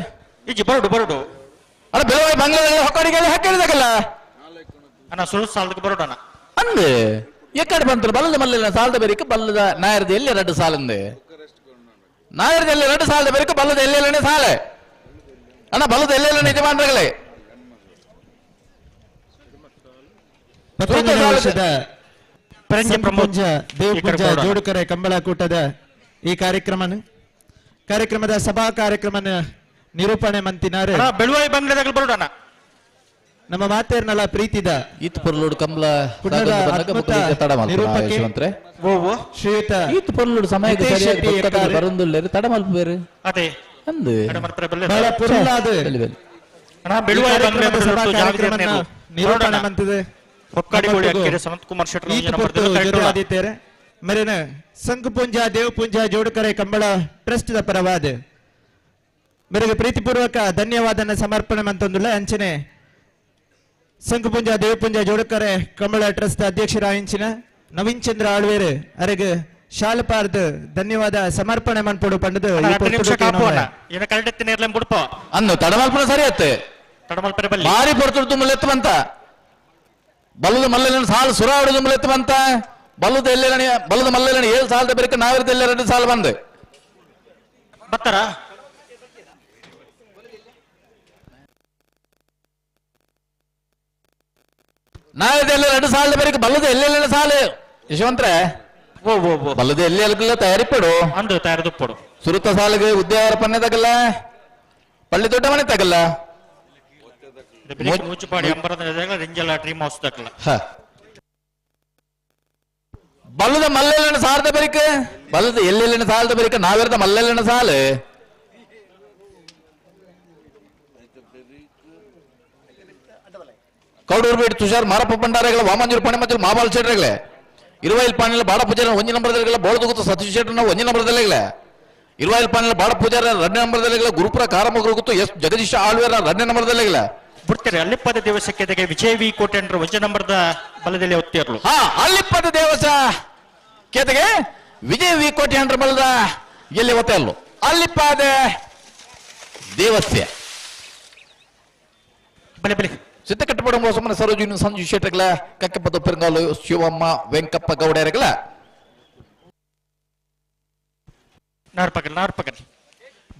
ಈಜಿ ಬರಡು ಬರಡು ಅಣ್ಣ ಬೆಳವಾಯಿ ಬಂಗ್ಲಾದಾಗ ಹೊಕ್ಕಡಿಗೆ ಹಾಕಿದಾಗಲ್ಲ ಅಣ್ಣ ಸುಳ್ಳು ಸಾಲದಕ್ಕೆ ಬರಡು ಅಣ್ಣ ಅಂದು ಎಕ್ಕಡೆ ಬಂತಾರೆ ಬಲ್ಲದ ಮಲ್ಲ ಸಾಲದ ಬೇರಿಕೆ ಬಲ್ಲದ ನಾಯರದ ಎಲ್ಲಿ 2 ಸಾಲಂದು ನಾಯರದಲ್ಲಿ 2 ಸಾಲದ ಬೇರಿಕೆ ಬಲ್ಲದ ಎಲ್ಲೆಲ್ಲನೇ ಸಾಲ ಅಣ್ಣ ಬಲ್ಲದ ಎಲ್ಲೆಲ್ಲ ಯಜಮಾನರುಗಳೇ ಪರಂಜ ಪ್ರಮೋಜ ದೇವಪುಂಜ ಜೋಡುಕರೆ ಕಂಬಳ ಕೂಟದ ಈ ಕಾರ್ಯಕ್ರಮದ ಸಭಾ ಕಾರ್ಯಕ್ರಮ ನಿರೂಪಣೆ ಮಂತಿನಾರೆ ಬೆಳುವಾಯಿ ಬಂಗ್ಲೆದಾಗಲ್ಲ ಬರಡು ಅಣ್ಣ ನಮ್ಮ ಮಾತೇರ್ನಲ್ಲ ಪ್ರೀತಿದ ಈತ್ ಪೊರ್ಲುಡು ಕಂಬಳ ಪುಣ್ಯದ ಅದ್ಭುತ ನಿರೂಪಕ್ಕೆ ಯಶವಂತ್ರೆ ಓ ಓ ಶ್ರೀಯುತ ಈತ್ ಪೊರ್ಲುಡು ಸಮಯಕ್ಕೆ ಹಿತೇಶ್ ಸರಿಯಾಗಿ ಶೆಟ್ಟಿ ಪಕ್ಕದಲ್ಲಿ ಇರ್ತಾರೆ. ಬರುಂದುಲ್ಲೇರು ತಡ ಮಲ್ಪುವೇರು ಅದೇ ಅಂದು ಮಲ್ಪರೆ ಬಲ್ಲೆ ಬಹಳ ಪುರುಳಾದ ಬೆಲಿ ಬೆಲಿ ಅಣ್ಣ ಬೆಳುವಾಯಿ ಬಂಗ್ಲೆ ಸಭಾ ಬಿಟ್ಟು ಕಾರ್ಯಕ್ರಮನ ನಿರೂಪಣೆ ಮಂತದೆ ಹೊಕ್ಕಾಡಿಗೋಳಿ ಅಕ್ಕಿರೆ ಸನತ್ ಕುಮಾರ್ ಶೆಟ್ಟಿ ಈತ ಪೊರ್ತು ಜೊತೆ ಆದಿತ್ಯರೆ ಮೇರೆನ ಸಂಘಪುಂಜ ದೇವಪುಂಜ ಜೋಡುಕರೆ ಕಂಬಳ ಟ್ರಸ್ಟ್ ದ ಪರವಾದ ಮೇರೆಗೆ ಪ್ರೀತಿಪೂರ್ವಕ ಧನ್ಯವಾದನ ಸಮರ್ಪಣೆ ಮಂತೊಂದುಲ್ಲ ಅಂಚನೆ ಸಂಘಪುಂಜ ದೇವಪುಂಜ ಜೋಡುಕರೆ ಕಂಬಳ ಟ್ರಸ್ಟ್ ಅಧ್ಯಕ್ಷರಾಯಿಂಚಿನ ನವೀನ್ ಚಂದ್ರ ಆಳ್ವೇರು ಅರೆಗೆ ಶಾಲಪಾರ್ದ ಧನ್ಯವಾದ ಸಮರ್ಪಣೆ ಮನ್ಪೊಡು ಪಂಡದು ಈ 2 ನಿಮಿಷ ಪೊರ್ತುಡು ಕಾಪೋಣ ಕೇನೋಣ. ಏನ ಕರೆಕ್ಟ್ ನೇರ್ಲೆಂ ಬಿಡ್ಪ ಅನ್ನು ತಡ ಮಲ್ಪುನ ಸರಿ ಅತ್ತೆ ತಡ ಮಲ್ಪರೆ ಬಲ್ಲಿ ಭಾರಿ ಪೊರ್ತುಡು ತುಂಬಲೆತ್ತು ಬಂತ ಬಲ್ಲದ ಮಲ್ಲೆಲನ ಸಾಲು ಸುರಾವಡು ತುಂಬಲೆತ್ತು ಬಂತ ಬಲ್ಲದ ಎಲ್ಲೆಲನಿ ಬಲ್ಲದ ಮಲ್ಲೆಲನಿ 7 ಸಾಲದ ಬೆರಕ ನಾವಿರದ ಎಲ್ಲ 2 ಸಾಲ ಬಂದೆ ಬತ್ತಾರ ನಾವಿದೆಲ್ಲ 2 ಸಾಲದ ಬೆರಕ ಬಲ್ಲದ ಎಲ್ಲೆಲ್ಲ ಸಾಲು ಯಶವಂತ್ರೆ ಓ ಓ ಓ ಬಲ್ಲದ ಎಲ್ಲೆಲ್ಲ ತಯಾರಿಪಡು ಅಂದು ತಯಾರದು ಪಡು ಸುರುತ ಸಾಲಿಗೆ ಉದ್ಯಾವರ ಪನ್ನೆ ತಗಲ್ಲ ಪಳ್ಳಿ ದೊಡ್ಡ ಮನೆ ತಗಲ್ಲ ಮೂಚುಪಾಡಿ ಅಂಬರದ ರಿಂಜಲ ಡ್ರೀಮ್ ಹೌಸ್ ತಕ್ಕಲ ಬಲ್ಲದ ಮಲ್ಲೆಲ್ಲಿನ ಸಾಲದ ಬೆರಿಕ ಬಲ್ಲದ ಎಲ್ಲೆಲ್ಲಿನ ಸಾಲದ ಬೆರಿಕ ನಾವಿರದ ಮಲ್ಲೆಲ್ಲಿನ ಸಾಲು ಕೌಡೂರು ಬೇಡಿ ತುಷಾರ್ ಮಾರಪ್ಪ ಭಂಡಾರಗಳ ವಾಮಂಜೂರು ಪಣೆ ಮತ್ತು ಮಾಬಾಲ್ ಶೆಟ್ರಗಳೇ ಇರುವಾಯಿಲ್ ಪಾಣಿಲ ಬಾಡ ಪೂಜಾರ ಒಂಜಿ ನಂಬರ್ದಲ್ಲಿಗಳ ಬೋಳದುಗುತ್ತು ಸತೀಶ್ ಶೆಟ್ರನ ಒಂಜಿ ನಂಬರ್ದಲ್ಲಿಗಳ ಇರುವಾಯಿಲ್ ಪಾಣಿಲ ಬಾಡ ಪೂಜಾರ 2ನೇ ನಂಬರ್ದಲ್ಲಿಗಳ ಗುರುಪುರ ಕಾರಮಗುರುಗುತ್ತು ಎಸ್ ಜಗದೀಶ ಆಳ್ವೇರ 2ನೇ ನಂಬರ್ದಲ್ಲಿಗಳ ಬಿಡ್ತಾರೆ ಅಲ್ಲಿಪ್ಪದ ದೇವಸ್ಥಕ್ಕೆ ವಿಜಯ ವಿ ಕೋಟೆ ಅಂದ್ರೆ ಒಂಜ ನಂಬರ್ದ ಬಲದಲ್ಲಿ ಒತ್ತಿರ್ಲು ಹಾ ಅಲ್ಲಿಪ್ಪದ ದೇವಸ ಕೇತೆಗೆ ವಿಜಯ ವಿ ಕೋಟಿ ಹಂಡ್ರ ಬಲದ ಎಲ್ಲಿ ಒತ್ತೆ ಅಲ್ಲು ಅಲ್ಲಿಪ್ಪದ ದೇವಸ್ಯ ಬಲೆ ಬಲೆ ಸಿದ್ಧ ಕಟ್ಟಪಡ ಮೋಸಮನ ಸರೋಜಿನಿ ಸಂಜು ಶೆಟ್ಟರ್ಗಳ ಕಕ್ಕಪ್ಪದ ಪೆರಂಗಾಲು ಶಿವಮ್ಮ ವೆಂಕಪ್ಪ ಗೌಡರಗಳ ನಾರ್ಪಕಲ್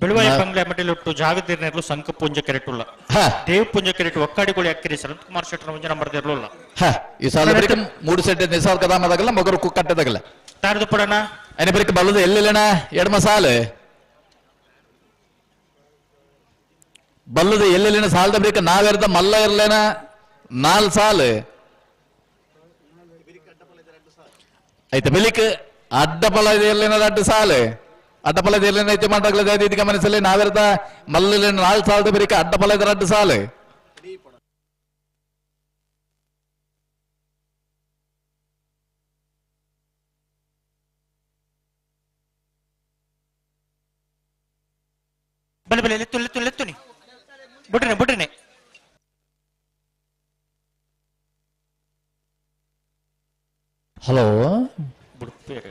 ಬೆಳುವಾಯಿ ಬಂಗ್ಲೆ ಮಟ್ಟಿಲೊಟ್ಟು ಜಾಗದಿರ್ನೇರ್ಲು ಸಂಕ ಪುಂಜ ಕೆರೆಟುಲ್ಲ ದೇವ್ ಪುಂಜ ಕೆರೆಟು ಒಕ್ಕಾಡಿಗೋಳಿ ಅಕ್ಕಿರಿ ಸನತ್ ಕುಮಾರ್ ಶೆಟ್ಟರ್ ಒಂಜ ನಂಬರ್ದ ಇರ್ಲಿಲ್ಲ ಈ ಸಾಲ ಬರೀಕ 3 ಸೆಟ್ ನಿಸಾಲ್ ಕದಾಮದಾಗಲ್ಲ ಮಗರು ಕುಕ್ಕಟ್ಟದಾಗಲ್ಲ ತಾರದು ಪಡಣ ಅನೆ ಬರೀಕ ಬಲ್ಲದ ಎಲ್ಲೆಲ್ಲನ ಎಡಮ ಸಾಲು ಬಲ್ಲದ ಎಲ್ಲೆಲ್ಲಿನ ಸಾಲದ ಬರೀಕ ನಾವೆರ್ದ ಮಲ್ಲ ಇರ್ಲೇನ 4 ಸಾಲು ಐತೆ ಬೆಲಿಕ ಅಡ್ಡಪಲ ಇರ್ಲೇನ 2 ಸಾಲು ಅಡ್ಡಪಲದ ಎಲ್ಲೇನ ಐತೆ ಮಾಡಾಗಲ ದೈದಿಕ ಮನಸ್ಸಲ್ಲಿ ನಾವೆರ್ದ ಮಲ್ಲಲಿನ 4 ಸಾಲದ ಬರೀಕ ಅಡ್ಡಪಲದ 2 ಸಾಲು ಬಲೆ ಬಲೆ ಲೆತ್ತುನಿ ಬಿಟ್ರೇನೆ ಹಲೋ ಬಿಡ್ಪೇರೆ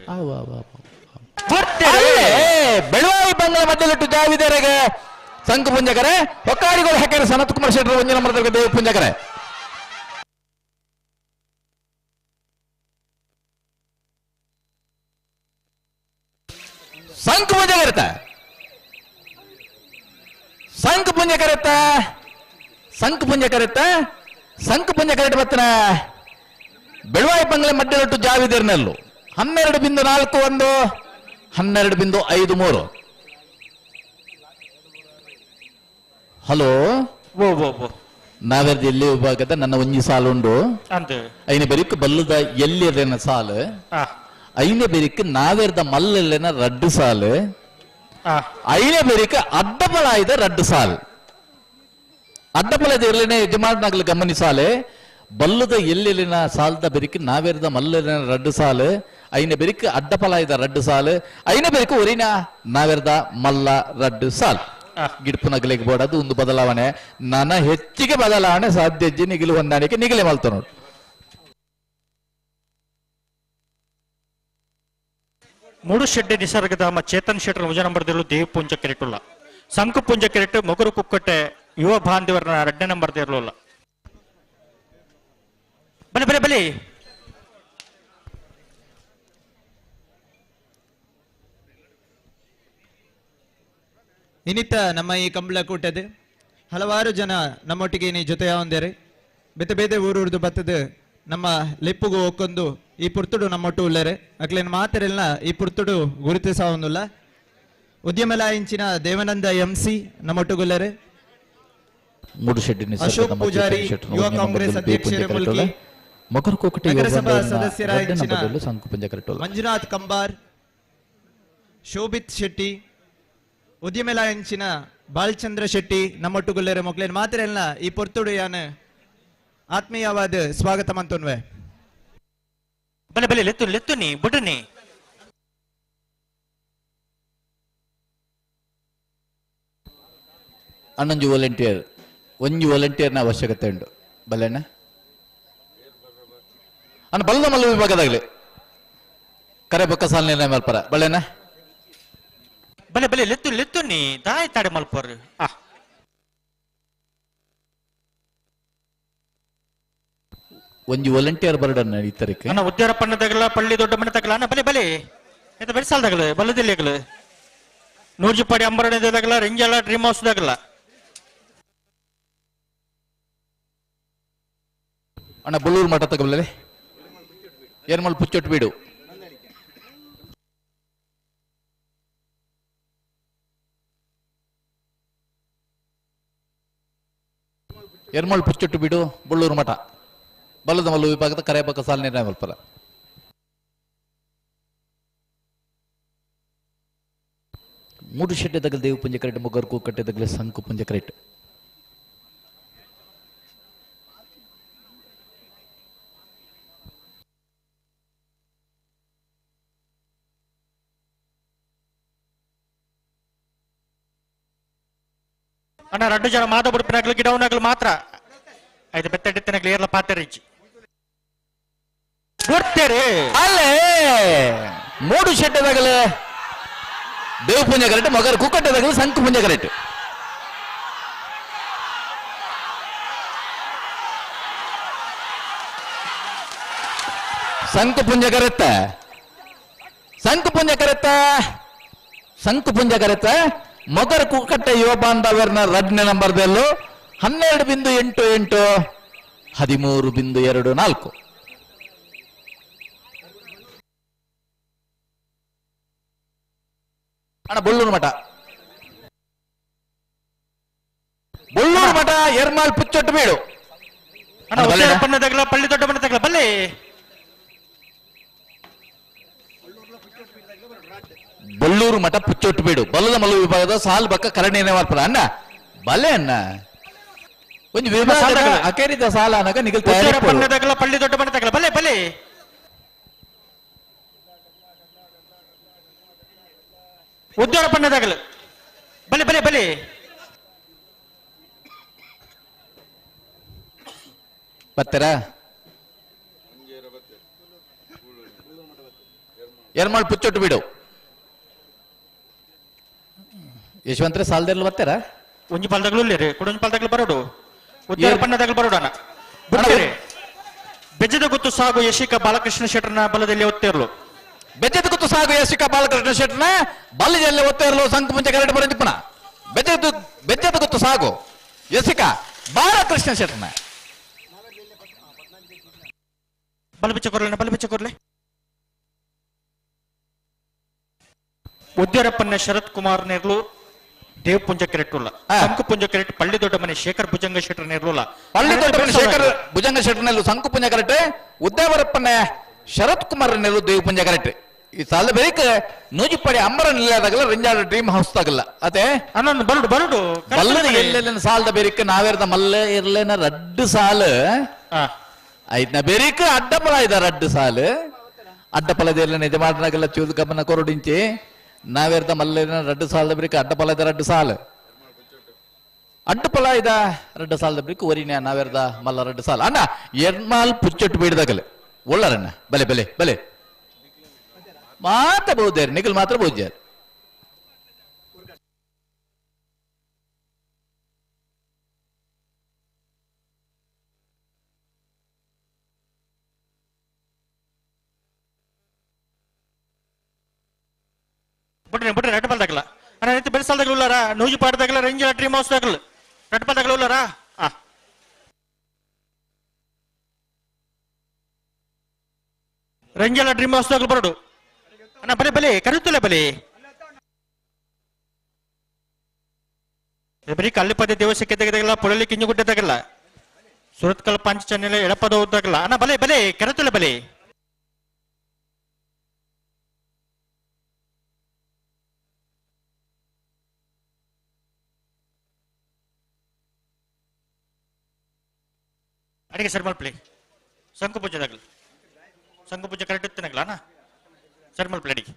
ಬೆಳುವಾಯಿ ಬಂಗಲ ಮಧ್ಯಲಿಟ್ಟು ಜಾವಿದರೆಗೆ ಸಂಘ ಪುಂಜಕರೆ ಹೊಕ್ಕಾಡಿಗಳು ಹಾಕ್ಯಾರ ಸನತ್ ಕುಮಾರ್ ಶೆಟ್ಟರ್ ಒಂಜಿ ನಂಬರ್ದಾಗ ದೇವ ಪುಂಜಕರೆ ಸಂಘ ಪುಂಜಕರೆತ ಸಂಘ ಪುಂಜಕರೆತ ಸಂಘ ಪುಂಜಕರೆತ ಸಂಘ ಪುಂಜಕರೆತ ಬತ್ತನ ಬೆಳುವಾಯಿ ಬಂಗಲೆ ಮಧ್ಯಲಿಟ್ಟು ಜಾವಿದರ್ನಲ್ಲು 12.41 12.53 ಹಲೋ ಓ ಓ ಓ ನಾವೆರ್ದು ಎಲ್ಲಿ ವಿಭಾಗದ ನನ್ನ ಒಂಜಿ ಸಾಲು ಉಂಡು ಅಂದು ಐನ ಬೆರಿಕ್ ಬಲ್ಲದ ಎಲ್ಲಿಯದನ ಸಾಲು ಆ ಐನ ಬೆರಿಕ್ ನಾವೆರ್ದ ಮಲ್ಲೆಲ್ಲನ 2 ಸಾಲು ಆ ಐನ ಬೆರಿಕ್ ಅಡ್ಡಪಳಾಯ್ದ 2 ಸಾಲು ಅಡ್ಡಪಳದ ಇರ್ಲೇನೆ ಯಜಮಾನನಾಗ್ಲಿ ಗಮನಿಸಾಲೆ ಬಲ್ಲದ ಎಲ್ಲೆಲ್ಲಿನ ಸಾಲದ ಬೆರಿಕ್ ನಾವೆರ್ದ ಮಲ್ಲೆಲ್ಲಿನ 2 ಸಾಲು ಐನ ಬೆರಿಕ್ ಅಡ್ಡಪಲಾಯ್ದ 2 ಸಾಲು ಐನ ಬೆರಿಕ್ ಒರಿನ ನಾವೆರ್ದ ಮಲ್ಲ 2 ಸಾಲು ಗಿಡ್ಪುನಗಲಿಗೆ ಬೋಡದು ಒಂದು ಬದಲಾವಣೆ ನನ್ನ ಹೆಚ್ಚಿಗೆ ಬದಲಾವಣೆ ಸಾಧ್ಯ ನಿಗಿಲು ಹೊಂದಾಣಿಕೆ ನಿಗಲೆ ಮಲ್ತ ನೋಡು ಮೂಡು ಶೆಡ್ಡೆ ನಿಸರ್ಗಧಾಮ ಚೇತನ್ ಶೆಟ್ಟರ್ ಒಂಜ ನಂಬರ್ದಲ್ಲೂ ದೇವ್ ಪುಂಜ ಕೆರೆಟುಲ್ಲ ಸಂಕ ಪುಂಜ ಕೆರೆಟ್ಟು ಮೊಗರು ಕುಕ್ಕಟ್ಟೆ ಯುವ ಬಾಂಧವರನ್ನ 2ನೇ ನಂಬರ್ದ ಇರಲಿಲ್ಲ ಬಲೆ ಬಲೆ ಬಲೆ ಇನ್ನಿತ್ತ ನಮ್ಮ ಈ ಕಂಬಳ ಕೂಟದ ಹಲವಾರು ಜನ ನಮ್ಮೊಟ್ಟಿಗೆ ನೀ ಜೊತೆ ಯಾವಂದೇರೆ ಬೇತೆ ಬೇತೆ ಊರೂರ್ದು ಬತ್ತದ ನಮ್ಮ ಲೆಪ್ಪುಗು ಒಕ್ಕೊಂದು ಈ ಪುರ್ತುಡು ನಮ್ಮೊಟ್ಟು ಉಳ್ಳರೆ ಅಕ್ಲೇನ್ ಮಾತರೆಲ್ಲ ಈ ಪುರ್ತುಡು ಗುರುತಿಸಾವೊಂದುಲ್ಲ ಉದ್ಯಮಲ ಇಂಚಿನ ದೇವನಂದ MC ನಮ್ಮೊಟ್ಟುಗುಲ್ಲರೆ ಮೂಡು ಶೆಡ್ಡಿನ ಅಶೋಕ್ ಪೂಜಾರಿ, ಯುವ ಕಾಂಗ್ರೆಸ್ ಅಧ್ಯಕ್ಷರೇ ಮುಲ್ಕಿ, ಮೊಗರ್ ಕೋಕಟೆ ನಗರಸಭಾ ಸದಸ್ಯರಾದ ಸಂಕು ಪುಂಜ ಕರೆಕ್ಟೋಲ ಮಂಜುನಾಥ್ ಕಂಬಾರ್, ಶೋಭಿತ್ ಶೆಟ್ಟಿ, ಉದ್ಯಮೆಲ ಎಂಚಿನ ಬಾಲ್ಚಂದ್ರ ಶೆಟ್ಟಿ ನಮ್ಮೊಟ್ಟುಗುಳ್ಳರೆ ಮೊಕ್ಲೇನ್ ಮಾತ್ರ ಎಲ್ಲ ಈ ಪೊರ್ತುಡು ಯಾನ ಆತ್ಮೀಯವಾದ ಸ್ವಾಗತ ಮಂತೊನ್ವೆ. ಬಲೆ ಬಲೆ ಲೆತ್ತು ಲೆತ್ತು ನೀ ಬುಡನಿ ಅನ್ನೊಂಜು ವಾಲಂಟಿಯರ್ನ ಅವಶ್ಯಕತೆ ಉಂಟು ಬಲ್ಲೆಣ್ಣ ಅಣ್ಣ ಬಲ್ಲದ ಮಲ್ಲ ವಿಭಾಗದಾಗಲಿ ಕರೆ ಬೊಕ್ಕ ಸಾಲಿನ ಮಲ್ಪರ ಬಲ್ಲೆಣ್ಣ ಬಲೆ ಬಲೆ ಲೆತ್ತು ಲೆತ್ತು ನೀ ದಾಯ ತಾಡೆ ಮಲ್ಪರ್ ಒಂಜಿ ವಾಲಂಟಿಯರ್ ಬರ್ಡನ್ನ ಇತ್ತರಿಕೆ ಅಣ್ಣ ಉದ್ಯಾರಪ್ಪನ ತಗಲ ಪಳ್ಳಿ ದೊಡ್ಡ ಮನೆ ತಗಲ ಅಣ್ಣ ಬಲೆ ಬಲೆ ಎಂತ ಬೆಡ್ಸಾಲ್ ತಗಲ ಬಲ್ಲದಿಲ್ಲ ನೂರ್ಜಿಪಾಡಿ ಅಂಬರಣೆ ತಗಲ ರೆಂಜಾಲ ಡ್ರೀಮ್ ಹೌಸ್ ತಗಲ ಅಣ್ಣ ಬಳ್ಳೂರು ಮಠ ತಗೊಳ್ಳಲೆ ಏರ್ಮಲ್ ಪುಚ್ಚೊಟ್ಟು ಬೀಡು ಎರ್ಮಳ್ ಪುಚ್ಚೊಟ್ಟು ಬೀಡು ಬಳ್ಳೂರು ಮಠ ಬಲ್ಲದ ಮಲ್ಲು ವಿಭಾಗದ ಕರೆಯಬಕ್ಕ ಸಾಲಿನ ಮಲ್ಪರ ಮೂಡು ಶೆಡ್ಡೆ ತಗಲ್ ದೇವು ಪುಂಜ ಕರೆಕ್ಟ್ ಮೊಗರ್ ಕೂಕಟ್ಟೆ ತಗಲೆ ಸಂಕು ಪುಂಜ ಕರೆಕ್ಟ್ ಅಣ್ಣ 2 ಜನ ಮಾದ ಬುಡುಪಿನಾಗ್ಲು ಗಿಡವನಾಗ್ಲು ಮಾತ್ರ ಐದು ಬೆತ್ತಡಿತ್ತನಾಗ್ಲು ಏರ್ಲ ಪಾತೆರಿಚ್ಚಿ ಬಿಡ್ತೇರಿ ಅಲ್ಲೇ ಮೂಡು ಶೆಡ್ಡೆದಾಗಲೇ ದೇವ್ ಪುಂಜ ಕರೆಕ್ಟ್ ಮಗರ್ ಕುಕ್ಕಟ್ಟೆದಾಗಲೇ ಸಂಕು ಪುಂಜ ಕರೆಕ್ಟ್ ಸಂಕು ಪುಂಜ ಕರೆತ್ತ ಮೊಗರ್ ಕುಕ್ಕಟ್ಟೆ ಯುವ ಬಾಂಧವರ್ನ ರಡ್ನೆ ನಂಬರ್ದಲ್ಲೂ 12.88 13.24 ಅಣ್ಣ ಬಳ್ಳೂರು ಮಠ ಎರ್ಮಾಳ್ ಪುಚ್ಚೊಟ್ಟು ಬೀಡು ಅಣ್ಣ ಉದ್ಯಾರಪ್ಪನ ತಗಲ ಪಳ್ಳಿ ದೊಡ್ಡ ಮನೆ ತಗಲ ಬಲ್ಲೆ ಬಳ್ಳೂರು ಮಠ ಪುಚ್ಚೊಟ್ಟು ಬೀಡು ಬಲ್ಲದ ಮಲ್ಲು ವಿಭಾಗದ ಸಾಲ್ ಬಕ್ಕ ಕರಣಿನೇ ಮಾಡ್ತಾರ ಅಣ್ಣ ಬಲ್ಲೆ ಅಣ್ಣ ಒಂದು ವಿಭಾಗ ಅಕೇರಿದ ಸಾಲ ಅನ್ನಕ ನಿಗಲ್ ಉದ್ಯಾರಪ್ಪನ ತಗಲ ಪಳ್ಳಿ ದೊಡ್ಡ ಮನೆ ತಗಲ ಬಲ್ಲೆ ಬಲ್ಲೆ ಉದ್ಯಾರಪ್ಪನ ತಗಲ ಬಲೆ ಬಲೆ ಬಲೆ ಬರ್ತಾರ ಎರ್ಮಾಳ್ ಪುಚ್ಚೊಟ್ಟು ಬಿಡು ಯಶವಂತರ ಸಾಲದಲ್ಲಿ ಬರ್ತಾರ ಒಂಜಿ ಪಾಲ್ದಾಗ್ಲು ಇಲ್ಲೇರಿ ಕೊಡೊಂಜಿ ಪಾಲ್ದಾಗ್ಲು ಬರೋಡು ಉದ್ಯಾರಪ್ಪನ ತಗಲು ಬರೋಡು ಅಣ್ಣ ಬಿಡ್ತೀರಿ ಬೆಜ್ಜದ ಗುತ್ತು ಸಾಗು ಯಶಿಕ ಬಾಲಕೃಷ್ಣ ಶೆಟ್ಟರ್ನ ಬಲದಲ್ಲಿ ಒತ್ತಿರ್ಲು ಬೆಜ್ಜದ ಗುತ್ತು ಸಾಗು ಯಶಿಕ ಬಾಲಕೃಷ್ಣ ಶೆಟ್ಟರ್ನ ಬಲದಲ್ಲಿ ಒತ್ತಿರ್ಲು ಸಂಕು ಮುಂಚೆ ಕರೆಕ್ಟ್ ಬರೋದಿಪ್ಪಣ ಬೆಜ್ಜದ ಗುತ್ತು ಸಾಗು ಯಶಿಕ ಬಾಲಕೃಷ್ಣ ಶೆಟ್ಟರ್ನ ಬಲಬಿಚ್ಚ ಕೊರ್ಲೆ ಉದ್ಯಾರಪ್ಪನ ಶರತ್ ಕುಮಾರ್ ನೇರ್ಲು ದೇವ್ ಪುಂಜ ಕೆರೆಟ್ಟುಲ್ಲ ಸಂಕು ಪುಂಜ ಕೆರೆಟ್ ಪಳ್ಳಿ ದೊಡ್ಡ ಮನೆ ಶೇಖರ್ ಭುಜಂಗ ಶೆಟ್ಟರ್ ನೇರ್ಲುಲ್ಲ ಪಳ್ಳಿ ದೊಡ್ಡ ಮನೆ ಶೇಖರ್ ಭುಜಂಗ ಶೆಟ್ಟರ್ ನೆಲ್ಲು ಸಂಕು ಪುಂಜ ಕರೆಕ್ಟ್ ಉದ್ಯಾವರಪ್ಪನ ಶರತ್ ಕುಮಾರ್ ನೆಲ್ಲು ದೇವ್ ಪುಂಜ ಕರೆಕ್ಟ್ ಈ ಸಾಲ ಬೇಕ ನೂಜಿಪಡಿ ಅಂಬರ ನಿಲ್ಲದಾಗಲ್ಲ ರೆಂಜಾಡ ಡ್ರೀಮ್ ಹೌಸ್ ತಾಗಲ್ಲ ಅದೇ ಅನ್ನೊಂದು ಬರುಡು ಬಲ್ಲದ ಎಲ್ಲೆಲ್ಲ ಸಾಲದ ಬೇರಿಕ ನಾವೇರ್ದ ಮಲ್ಲ ಇರ್ಲೇನ ರಡ್ಡು ಸಾಲು ಐದ್ನ ಬೇರಿಕ ಅಡ್ಡಪಲ ಇದ ರಡ್ಡು ಸಾಲು ಅಡ್ಡಪಲದ ಎಲ್ಲ ಯಜಮಾನರಾಗೆಲ್ಲ ಚೂದು ಕಬ್ಬನ ಕೊರಡಿಂಚಿ ನಾವೇರ್ದ ಮಲ್ಲೇನ ರಡ್ಡು ಸಾಲದ ಬೇರಿಕ ಅಡ್ಡಪಲ ಇದ ರಡ್ಡು ಸಾಲು ಅಡ್ಡಪಲ ಇದ ರಡ್ಡು ಸಾಲದ ಬೇರಿಕ ಒರಿನ ನಾವೇರ್ದ ಮಲ್ಲ ರಡ್ಡು ಸಾಲು ಅಣ್ಣ ಎರ್ಮಾಲ್ ಪುಚ್ಚೊಟ್ಟು ಬೀಡದಾಗಲ್ಲ ಒಳ್ಳರಣ್ಣ ಬಲೆ ಬಲೆ ಬಲೆ ಮಾತ್ರ ಬಹುದೇರು ನಿಖಲ್ ಮಾತ್ರ ಬಹುಜಾರು ಬಿಟ್ರೆ ರೆಡ್ ಬಾಲ್ ತಗಲ ಅಣ್ಣ ನೆತ್ತಿ ಬೆಳೆಸಾಲ್ದಾಗಲು ಉಲ್ಲಾರ ನೂಜಿ ಪಾಡ್ದಾಗಲ ರೇಂಜ್ ಡ್ರೀಮ್ ಹೌಸ್ ತಗಲು ರೆಡ್ ಬಾಲ್ ತಗಲು ಉಲ್ಲಾರ ರೇಂಜ್ ಡ್ರೀಮ್ ಹೌಸ್ ತಗಲು ಬರೋಡು ಅಣ್ಣ ಬಲೆ ಬಲೆ ಕರೆಯುತ್ತಲ್ಲ ಬಲೆ ಬರೀ ಕಲ್ಲಿಪದ ದೇವಸಕ್ಕೆ ತೆಗೆದಾಗಲ್ಲ ಪೊಳಲಿ ಕಿಂಜು ಗುಡ್ಡದಾಗಲ್ಲ ಸುರತ್ಕಲ್ ಪಂಚಚನ್ನೆಲೆ ಎಳಪದ ಉದ್ದಾಗಲ್ಲ ಅಣ್ಣ ಬಲೆ ಬಲೆ ಕೆರತಲೆ ಬಲೆ ಅಡಿಗೆ ಸರ್ ಮಲ್ಪಲಿ ಶಂಕು ಪೂಜೆದಾಗಲ್ಲ ಶಂಕು ಪೂಜೆ ಕರೆಕ್ಟ್ ಇತ್ತನಾಗಲ್ಲ ಅಣ್ಣ ಸರ್ ಮಲ್ಪಲಿ ಅಡಿಗೆ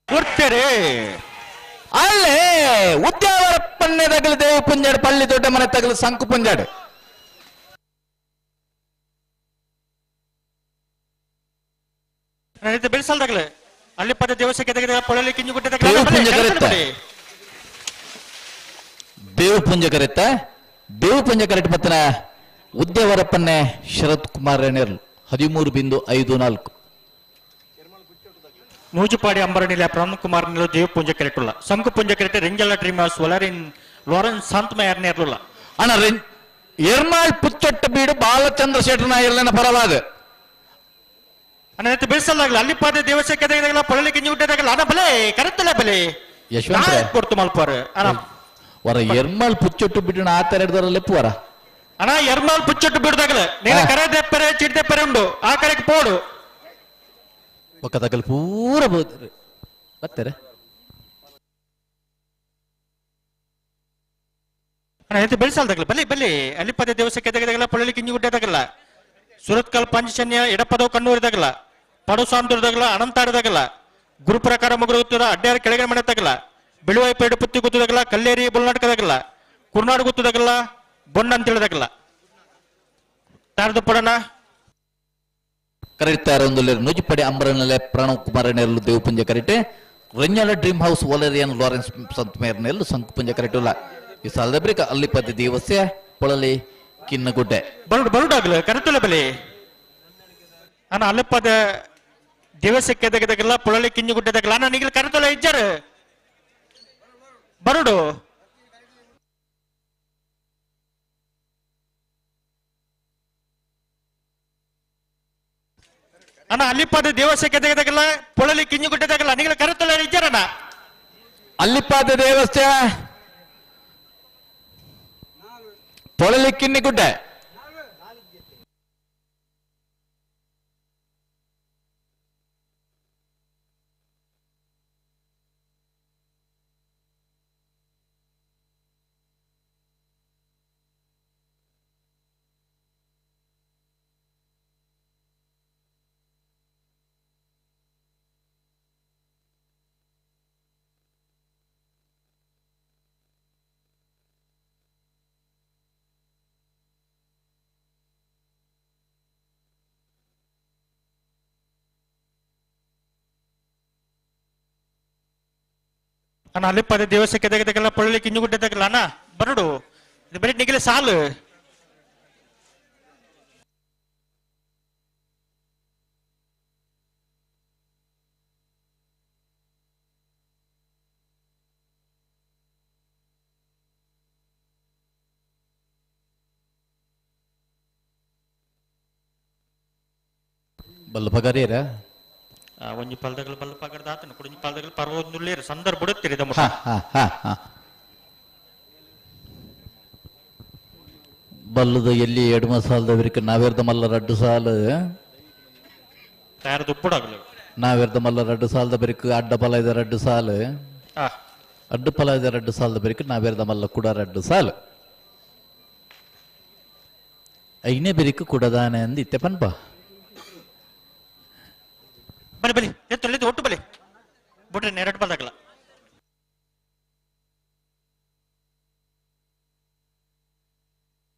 ಕೊಡ್ತೇರೆ ಅಲ್ಲೇ ಉದ್ಯಾವರ ಪನ್ನೆ ತಗಲು ದೇವ ಪುಂಜಾಡು ಪಳ್ಳಿ ದೊಡ್ಡ ಮನೆ ತಗಲು ಸಂಕು ಪುಂಜಾಡು ಬೆಳೆಸಲ್ದಾಗಲೇ ಅಲ್ಲಿ ಪದ ದೇವಸಕ್ಕೆ ತೆಗೆದ ಪೊಳಲಿ ಕಿಂಜು ದೇವ ಪುಂಜ ಕರೆತ್ತ ದೇವ ಪುಂಜ ಕರೆತ್ತ ದೇವ ಪುಂಜ ಕರೆಕ್ಟ್ ಮತ್ತನ ಉದ್ಯಾವರ ಪನ್ನೆ ಶರತ್ ಕುಮಾರ್ ರೇಣೇರ್ಲು 13.54 ನೂಜುಪಾಡಿ ಅಂಬರಣಿಲ ಪ್ರಮುಖ ಕುಮಾರ್ ನಿಲು ದೇವ ಪುಂಜ ಕೆರೆಟುಲ್ಲ ಸಂಕು ಪುಂಜ ಕೆರೆಟೆ ರೆಂಜಲ ಡ್ರೀಮರ್ಸ್ ವಲರಿನ್ ಲಾರೆನ್ಸ್ ಶಾಂತಮಯರ್ ನೇರ್ಲುಲ್ಲ ಅಣ್ಣ ಎರ್ನಾಳ್ ಪುಚ್ಚೊಟ್ಟ ಬೀಡು ಬಾಲಚಂದ್ರಶೇಖರ ನಾಯರ್ನ ಪರವಾದ ಅಣ್ಣ ಬೆಳೆಸಲ್ದಾಗಲ್ಲ ಅಲ್ಲಿ ಪದ ದೇವಸಕ್ಕೆ ತೆಗೆದಾಗಲ್ಲ ಪೊಳಲಿ ಕಿಂಜು ಗುಡ್ಡದಾಗಲ್ಲ ಅಣ್ಣ ಬಲೆ ಕರೆತ್ತಲ್ಲ ಬಲೆ ಯಶವಂತ ಕೊಡ್ತು ಮಲ್ಪಾರು ಅಣ್ಣ ವರ ಎರ್ಮಾಳ್ ಪುಚ್ಚೊಟ್ಟು ಬಿಟ್ಟು ಆ ತರ ಹಿಡ್ದವರಲ್ಲೇ ವರ ಅಣ್ಣ ಎರ್ಮಾಲ್ ಪುಚ್ಚೊಟ್ಟು ಬಿಡ್ದಾಗಲ್ಲ ನೀನು ಕರೆ ದೆಪ್ಪರೆ ಚಿಡ್ದೆಪ್ಪರೆ ಉಂಡು ಆ ಕರೆಗೆ ಪೋಡು ಒಕ್ಕ ತಗಲ್ ಪೂರ ಬೋದು ಬರ್ತಾರೆ ಬೆಳೆಸಲ್ದಾಗಲ್ಲ ಬಲೆ ಬಲೆ ಅಲ್ಲಿ ಪದ ದೇವಸಕ್ಕೆ ತೆಗೆದಾಗಲ್ಲ ಪೊಳಲಿ ಕಿಂಜು ಗುಡ್ಡದಾಗಲ್ಲ ಸುರತ್ಕಲ್ ಪಂಚಶನ್ಯ ಎಡಪದವು ಕಣ್ಣೂರಿದಾಗಲ್ಲ ಪಡು ಸಾಂತೂರದಾಗಲ್ಲ ಅನಂತಾಡದಾಗಲ್ಲ ಗುರು ಪ್ರಕಾರ ಮುಗುರುತ್ತದ ಅಡ್ಡಾರ ಕೆಳಗಡೆ ಮನೆ ತಗಲ್ಲ ಬಿಳುವೈಪೇಡು ಪುತ್ತಿ ಗುತ್ತದಾಗಲ್ಲ ಕಲ್ಲೇರಿ ಬುಲ್ನಾಟಕದಾಗಲ್ಲ ಕುರ್ನಾಡು ಗುತ್ತದಾಗಲ್ಲ ಬೊಣ್ಣ ಅಂತ ಹೇಳಿದಾಗಲ್ಲ ತಾರದು ಪಡೋಣ ಕರೆಕ್ಟಾರ ಒಂದು ನೂಜಿಪಡಿ ಅಂಬರನಲೆ ಪ್ರಣವ್ ಕುಮಾರ್ ನೆರಳು ದೇವ ಪುಂಜ ಕರೆಕ್ಟೆ ರೆಂಜಲ ಡ್ರೀಮ್ ಹೌಸ್ ವಲರಿಯನ್ ಲಾರೆನ್ಸ್ ಸಂತ ಮೇರ್ ನೆರಳು ಸಂಕು ಪುಂಜ ಕರೆಕ್ಟಲ್ಲ ಈ ಸಾಲದ ಬ್ರೇಕ ಅಲ್ಲಿ ಪದ್ಯ ದಿವಸ ಪೊಳಲಿ ಕಿನ್ನಗುಡ್ಡೆ ಬರುಡು ಬರುಡಾಗಲ್ಲ ಕರೆತುಲ ಬಲೆ ಅಣ್ಣ ಅಲ್ಲಿ ಪದ ದಿವಸಕ್ಕೆ ತೆಗೆದಾಗಲ್ಲ ಪೊಳಲಿ ಕಿಂಜು ಗುಡ್ಡದಾಗಲ್ಲ ಅಣ್ಣ ನೀಗ ಕರೆತುಲ ಇಜ್ಜಾರ ಬರುಡು ಅಣ್ಣ ಅಲ್ಲಿ ಪದ ದೇವಸಕ್ಕೆ ತೆಗೆದಾಗಲ್ಲ ಪೊಳಲಿ ಕಿಂಜು ಗುಡ್ಡದಾಗಲ್ಲ ನೀಗ ಕರೆತುಲ ಇಜ್ಜಾರಣ್ಣ ಅಲ್ಲಿಪಾದ ದೇವಸ್ಥಾನ ಪೊಳಲಿ ಕಿನ್ನಿ ಗುಡ್ಡೆ ಅಣ್ಣ ಅಲ್ಲಿ ಪದ ದೇವಸಕ್ಕೆ ತೆಗೆದಾಗಲ್ಲ ಪೊಳಲಿ ಕಿಂಜು ಗುಡ್ಡದಾಗಲ್ಲ ಅಣ್ಣ ಬರುಡು ಇದು ಬರೀ ನಿಗಲೆ ಸಾಲು ಬಲ್ಲಪಗಾರಿಯರ ಒಂಜಿ ಪಾಲದಗಳು ಬಲ್ಲ ಪಗಡ್ದ ಆತನ ಕುಡಿಂಜಿ ಪಾಲದಗಳು ಪರ್ವೊಂದುಳ್ಳೇರು ಸಂದರ್ಭ ಬಿಡುತ್ತೀರಿ ದಮ್ಮ ಬಲ್ಲದ ಎಲ್ಲಿ ಎಡು ಮಸಾಲದವರಿಗೆ ನಾವೆರ್ದ ಮಲ್ಲ ರಡ್ಡು ಸಾಲು ತಯಾರು ದುಪ್ಪುಡಾಗಲು ನಾವೆರ್ದ ಮಲ್ಲ ರಡ್ಡು ಸಾಲದ ಬರಿಕ ಅಡ್ಡ ಪಲ ಇದೆ ರಡ್ಡು ಸಾಲು ಅಡ್ಡು ಪಲ ಇದೆ ರಡ್ಡು ಸಾಲದ ಬರಿಕ ನಾವೆರ್ದ ಮಲ್ಲ ಕೂಡ ರಡ್ಡು ಸಾಲು ಐನೇ ಬೆರಿಕ ಕುಡದಾನೆ ಅಂದ ಇತ್ತೆ ಪನ್ಪ ಬಲಿ ಬಲಿ ಎತ್ತು ಒಟ್ಟು ಬಲಿ ಬಿಟ್ರೆ ನೆರಡು ಪಾಲದಾಗಲ್ಲ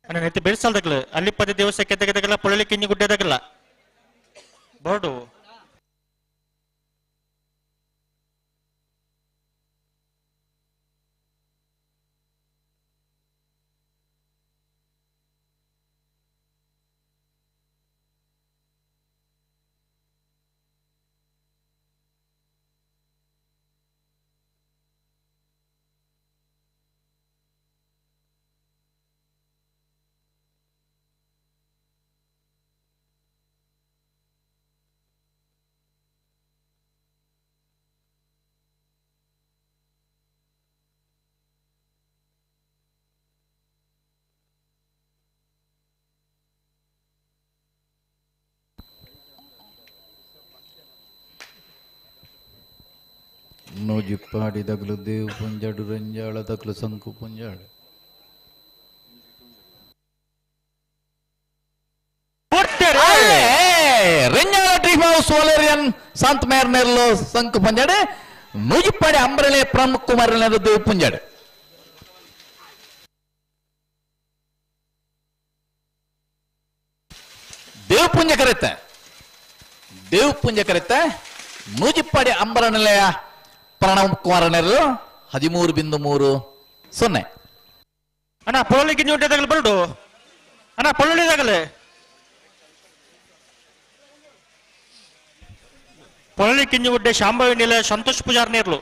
ನನ್ನ ನೆತ್ತಿ ಬೆಳೆಸಲ್ದಾಗಲ್ಲ ಅಲ್ಲಿ ಪದ ದೇವಸಕ್ಕೆ ತೆಗೆದಾಗಲ್ಲ ಪೊಳಲಿ ಕಿಂಜಿ ಗುಡ್ಡದಾಗಲ್ಲ ಬೋರ್ಡು ಮೂಜಿಪ್ಪಾಡಿ ದಗಲು ದೇವ್ ಪುಂಜಡು ರಂಜಾಳ ದಗಲು ಸಂಕು ಪುಂಜಾಡು ರಂಜಾಳ ಡ್ರೀಮ್ ಹೌಸ್ ವಾಲೇರಿಯನ್ ಸಂತ ಮೇರ್ ನೆರ್ಲು ಸಂಕು ಪುಂಜಾಡು ಮೂಜಿಪ್ಪಾಡಿ ಅಂಬರಳೆ ಪ್ರಮುಖ ಕುಮಾರ್ ದೇವ್ ಪುಂಜಾಡು ದೇವ್ ಪುಂಜ ಕರೆತ ಮೂಜಿಪ್ಪಾಡಿ ಅಂಬರನೆಲೆಯ ಪ್ರಣವ್ ಕುಮಾರ ನೆರಳು 13.30 ಅಣ್ಣ ಪೊಳ್ಳಿ ಕಿಂಜುಡ್ಡೆದಾಗಲು ಬರಡು ಅಣ್ಣ ಪೊಳ್ಳಿದಾಗಲೆ ಪೊಳ್ಳಿ ಕಿಂಜುಗುಡ್ಡೆ ಶಾಂಭವಿ ನಿಲಯ ಸಂತೋಷ್ ಪೂಜಾರ್ ನೇರ್ಲು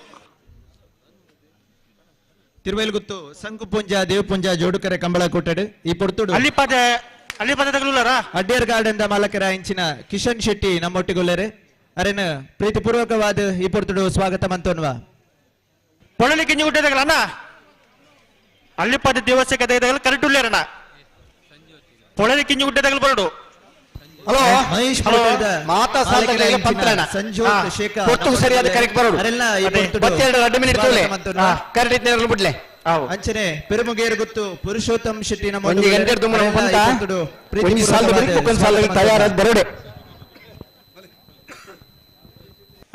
ತಿರುವೈಲುಗುತ್ತು ಸಂಕುಪುಂಜ ದೇವಪುಂಜ ಜೋಡುಕರೆ ಕಂಬಳ ಕೊಟ್ಟಡು ಈ ಪೊರ್ತುಡು ಅಲ್ಲಿಪದಗಳಾರ ಅಡ್ಡಿಯರ್ ಗಾರ್ಡನ್ ಮಾಲಕರ ಇಂಚಿನ ಕಿಶನ್ ಶೆಟ್ಟಿ ನಮ್ಮೊಟ್ಟಿಗೊಳ್ಳರೆ ಅರೆನ ಪ್ರೀತಿಪೂರ್ವಕವಾದ ಈ ಪೊರ್ತುಡು ಸ್ವಾಗತ ಮಂತೋನ್ವಾ ಪೊಳ್ಳಿ ಕಿಂಜುಗುಡ್ಡೆದಾಗಲ ಅಣ್ಣ ಅಲ್ಲಿಪದ ದಿವಸಕ್ಕೆ ಅದಾಗಲು ಕರೆಕ್ಟ್ ಉಳ್ಳೇರಣ್ಣ ಪೊಳ್ಳಿ ಕಿಂಜುಗುಡ್ಡೆದಾಗಲು ಬರಡು ಹಲೋ ಮಹೇಶ್ ಮಾತಾ ಸಾಲದಲ್ಲಿ ಪತ್ರಣ ಸಂಜೋತ್ ಶೇಖರ್ ಪೊರ್ತು ಸರಿಯಾದ ಕರೆಕ್ಟ್ ಬರಡು ಅರೆಲ್ಲ ಈ ಪೊರ್ತುಡು 2 ಮಿನಿಟ್ ತೋಲೆ ಕರೆಕ್ಟ್ ನೇರಲು ಬಿಡ್ಲೆ ಅಂಚನೆ ಪೆರುಮುಗೇರು ಗುತ್ತು ಪುರುಷೋತ್ತಮ್ ಶೆಟ್ಟಿ ನಮ್ಮ ಒಂದು ಗಂಟೆ ದುಮ್ಮನ ಪಂತ ಒಂದು ಸಾಲ ಬರಿಕೊಂಡು ಸಾಲ ತಯಾರಾದ ಬರಡೆ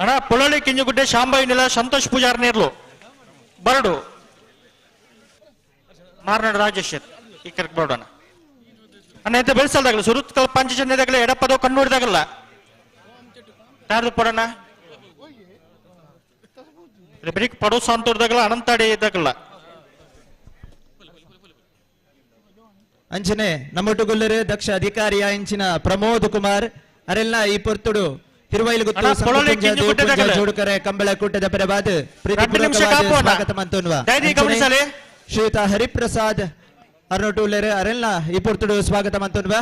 ಅಣ್ಣ ಪೊಳ್ಳಿ ಕಿಂಜುಗುಡ್ಡೆ ಶಾಂಭವಿ ನಿಲಯ ಸಂತೋಷ್ ಪೂಜಾರ್ ನೇರ್ಲು ಬರಡು ಮಾರ್ನಾಡು ರಾಜೇಶ್ ಈ ಕರೆಕ್ಟ್ ಬರಡು ಅಣ್ಣ ಎಂತ ಬೆಳೆಸಲ್ದಾಗಲ್ಲ ಸುರುತ್ಕಲ್ ಪಂಚಜನ್ಯದಾಗಲ್ಲ ಎಡಪದವು ಕಣ್ಣೂಡಿದಾಗಲ್ಲ ಯಾರ್ದು ಪಡೋಣ ಬ್ರೇಕ್ ಪಡೋ ಸಾಂತೋರ್ದಾಗಲ್ಲ ಅನಂತಾಡಿ ಇದ್ದಾಗಲ್ಲ ಅಂಚನೆ ನಮ್ಮೊಟ್ಟುಗೊಲ್ಲರು ದಕ್ಷ ಅಧಿಕಾರಿಯ ಇಂಚಿನ ಪ್ರಮೋದ್ ಕುಮಾರ್ ಅರೆಲ್ಲ ಈ ಪೊರ್ತುಡು ತಿರುವೈಲುಗುತ್ತು ಜೋಡುಕರೆ ಕಂಬಳ ಕೂಟದ ಪರವಾದ ಪ್ರೀತಿಪೂರ್ವಕವಾದ ಸ್ವಾಗತ ಮಂತೋನ್ವಾ ಶ್ರೀಯುತ ಹರಿಪ್ರಸಾದ್ ಅರ್ನೋಟುಲ್ಲರು ಅರೆಲ್ಲ ಈ ಪೊರ್ತುಡು ಸ್ವಾಗತ ಮಂತೋನ್ವಾ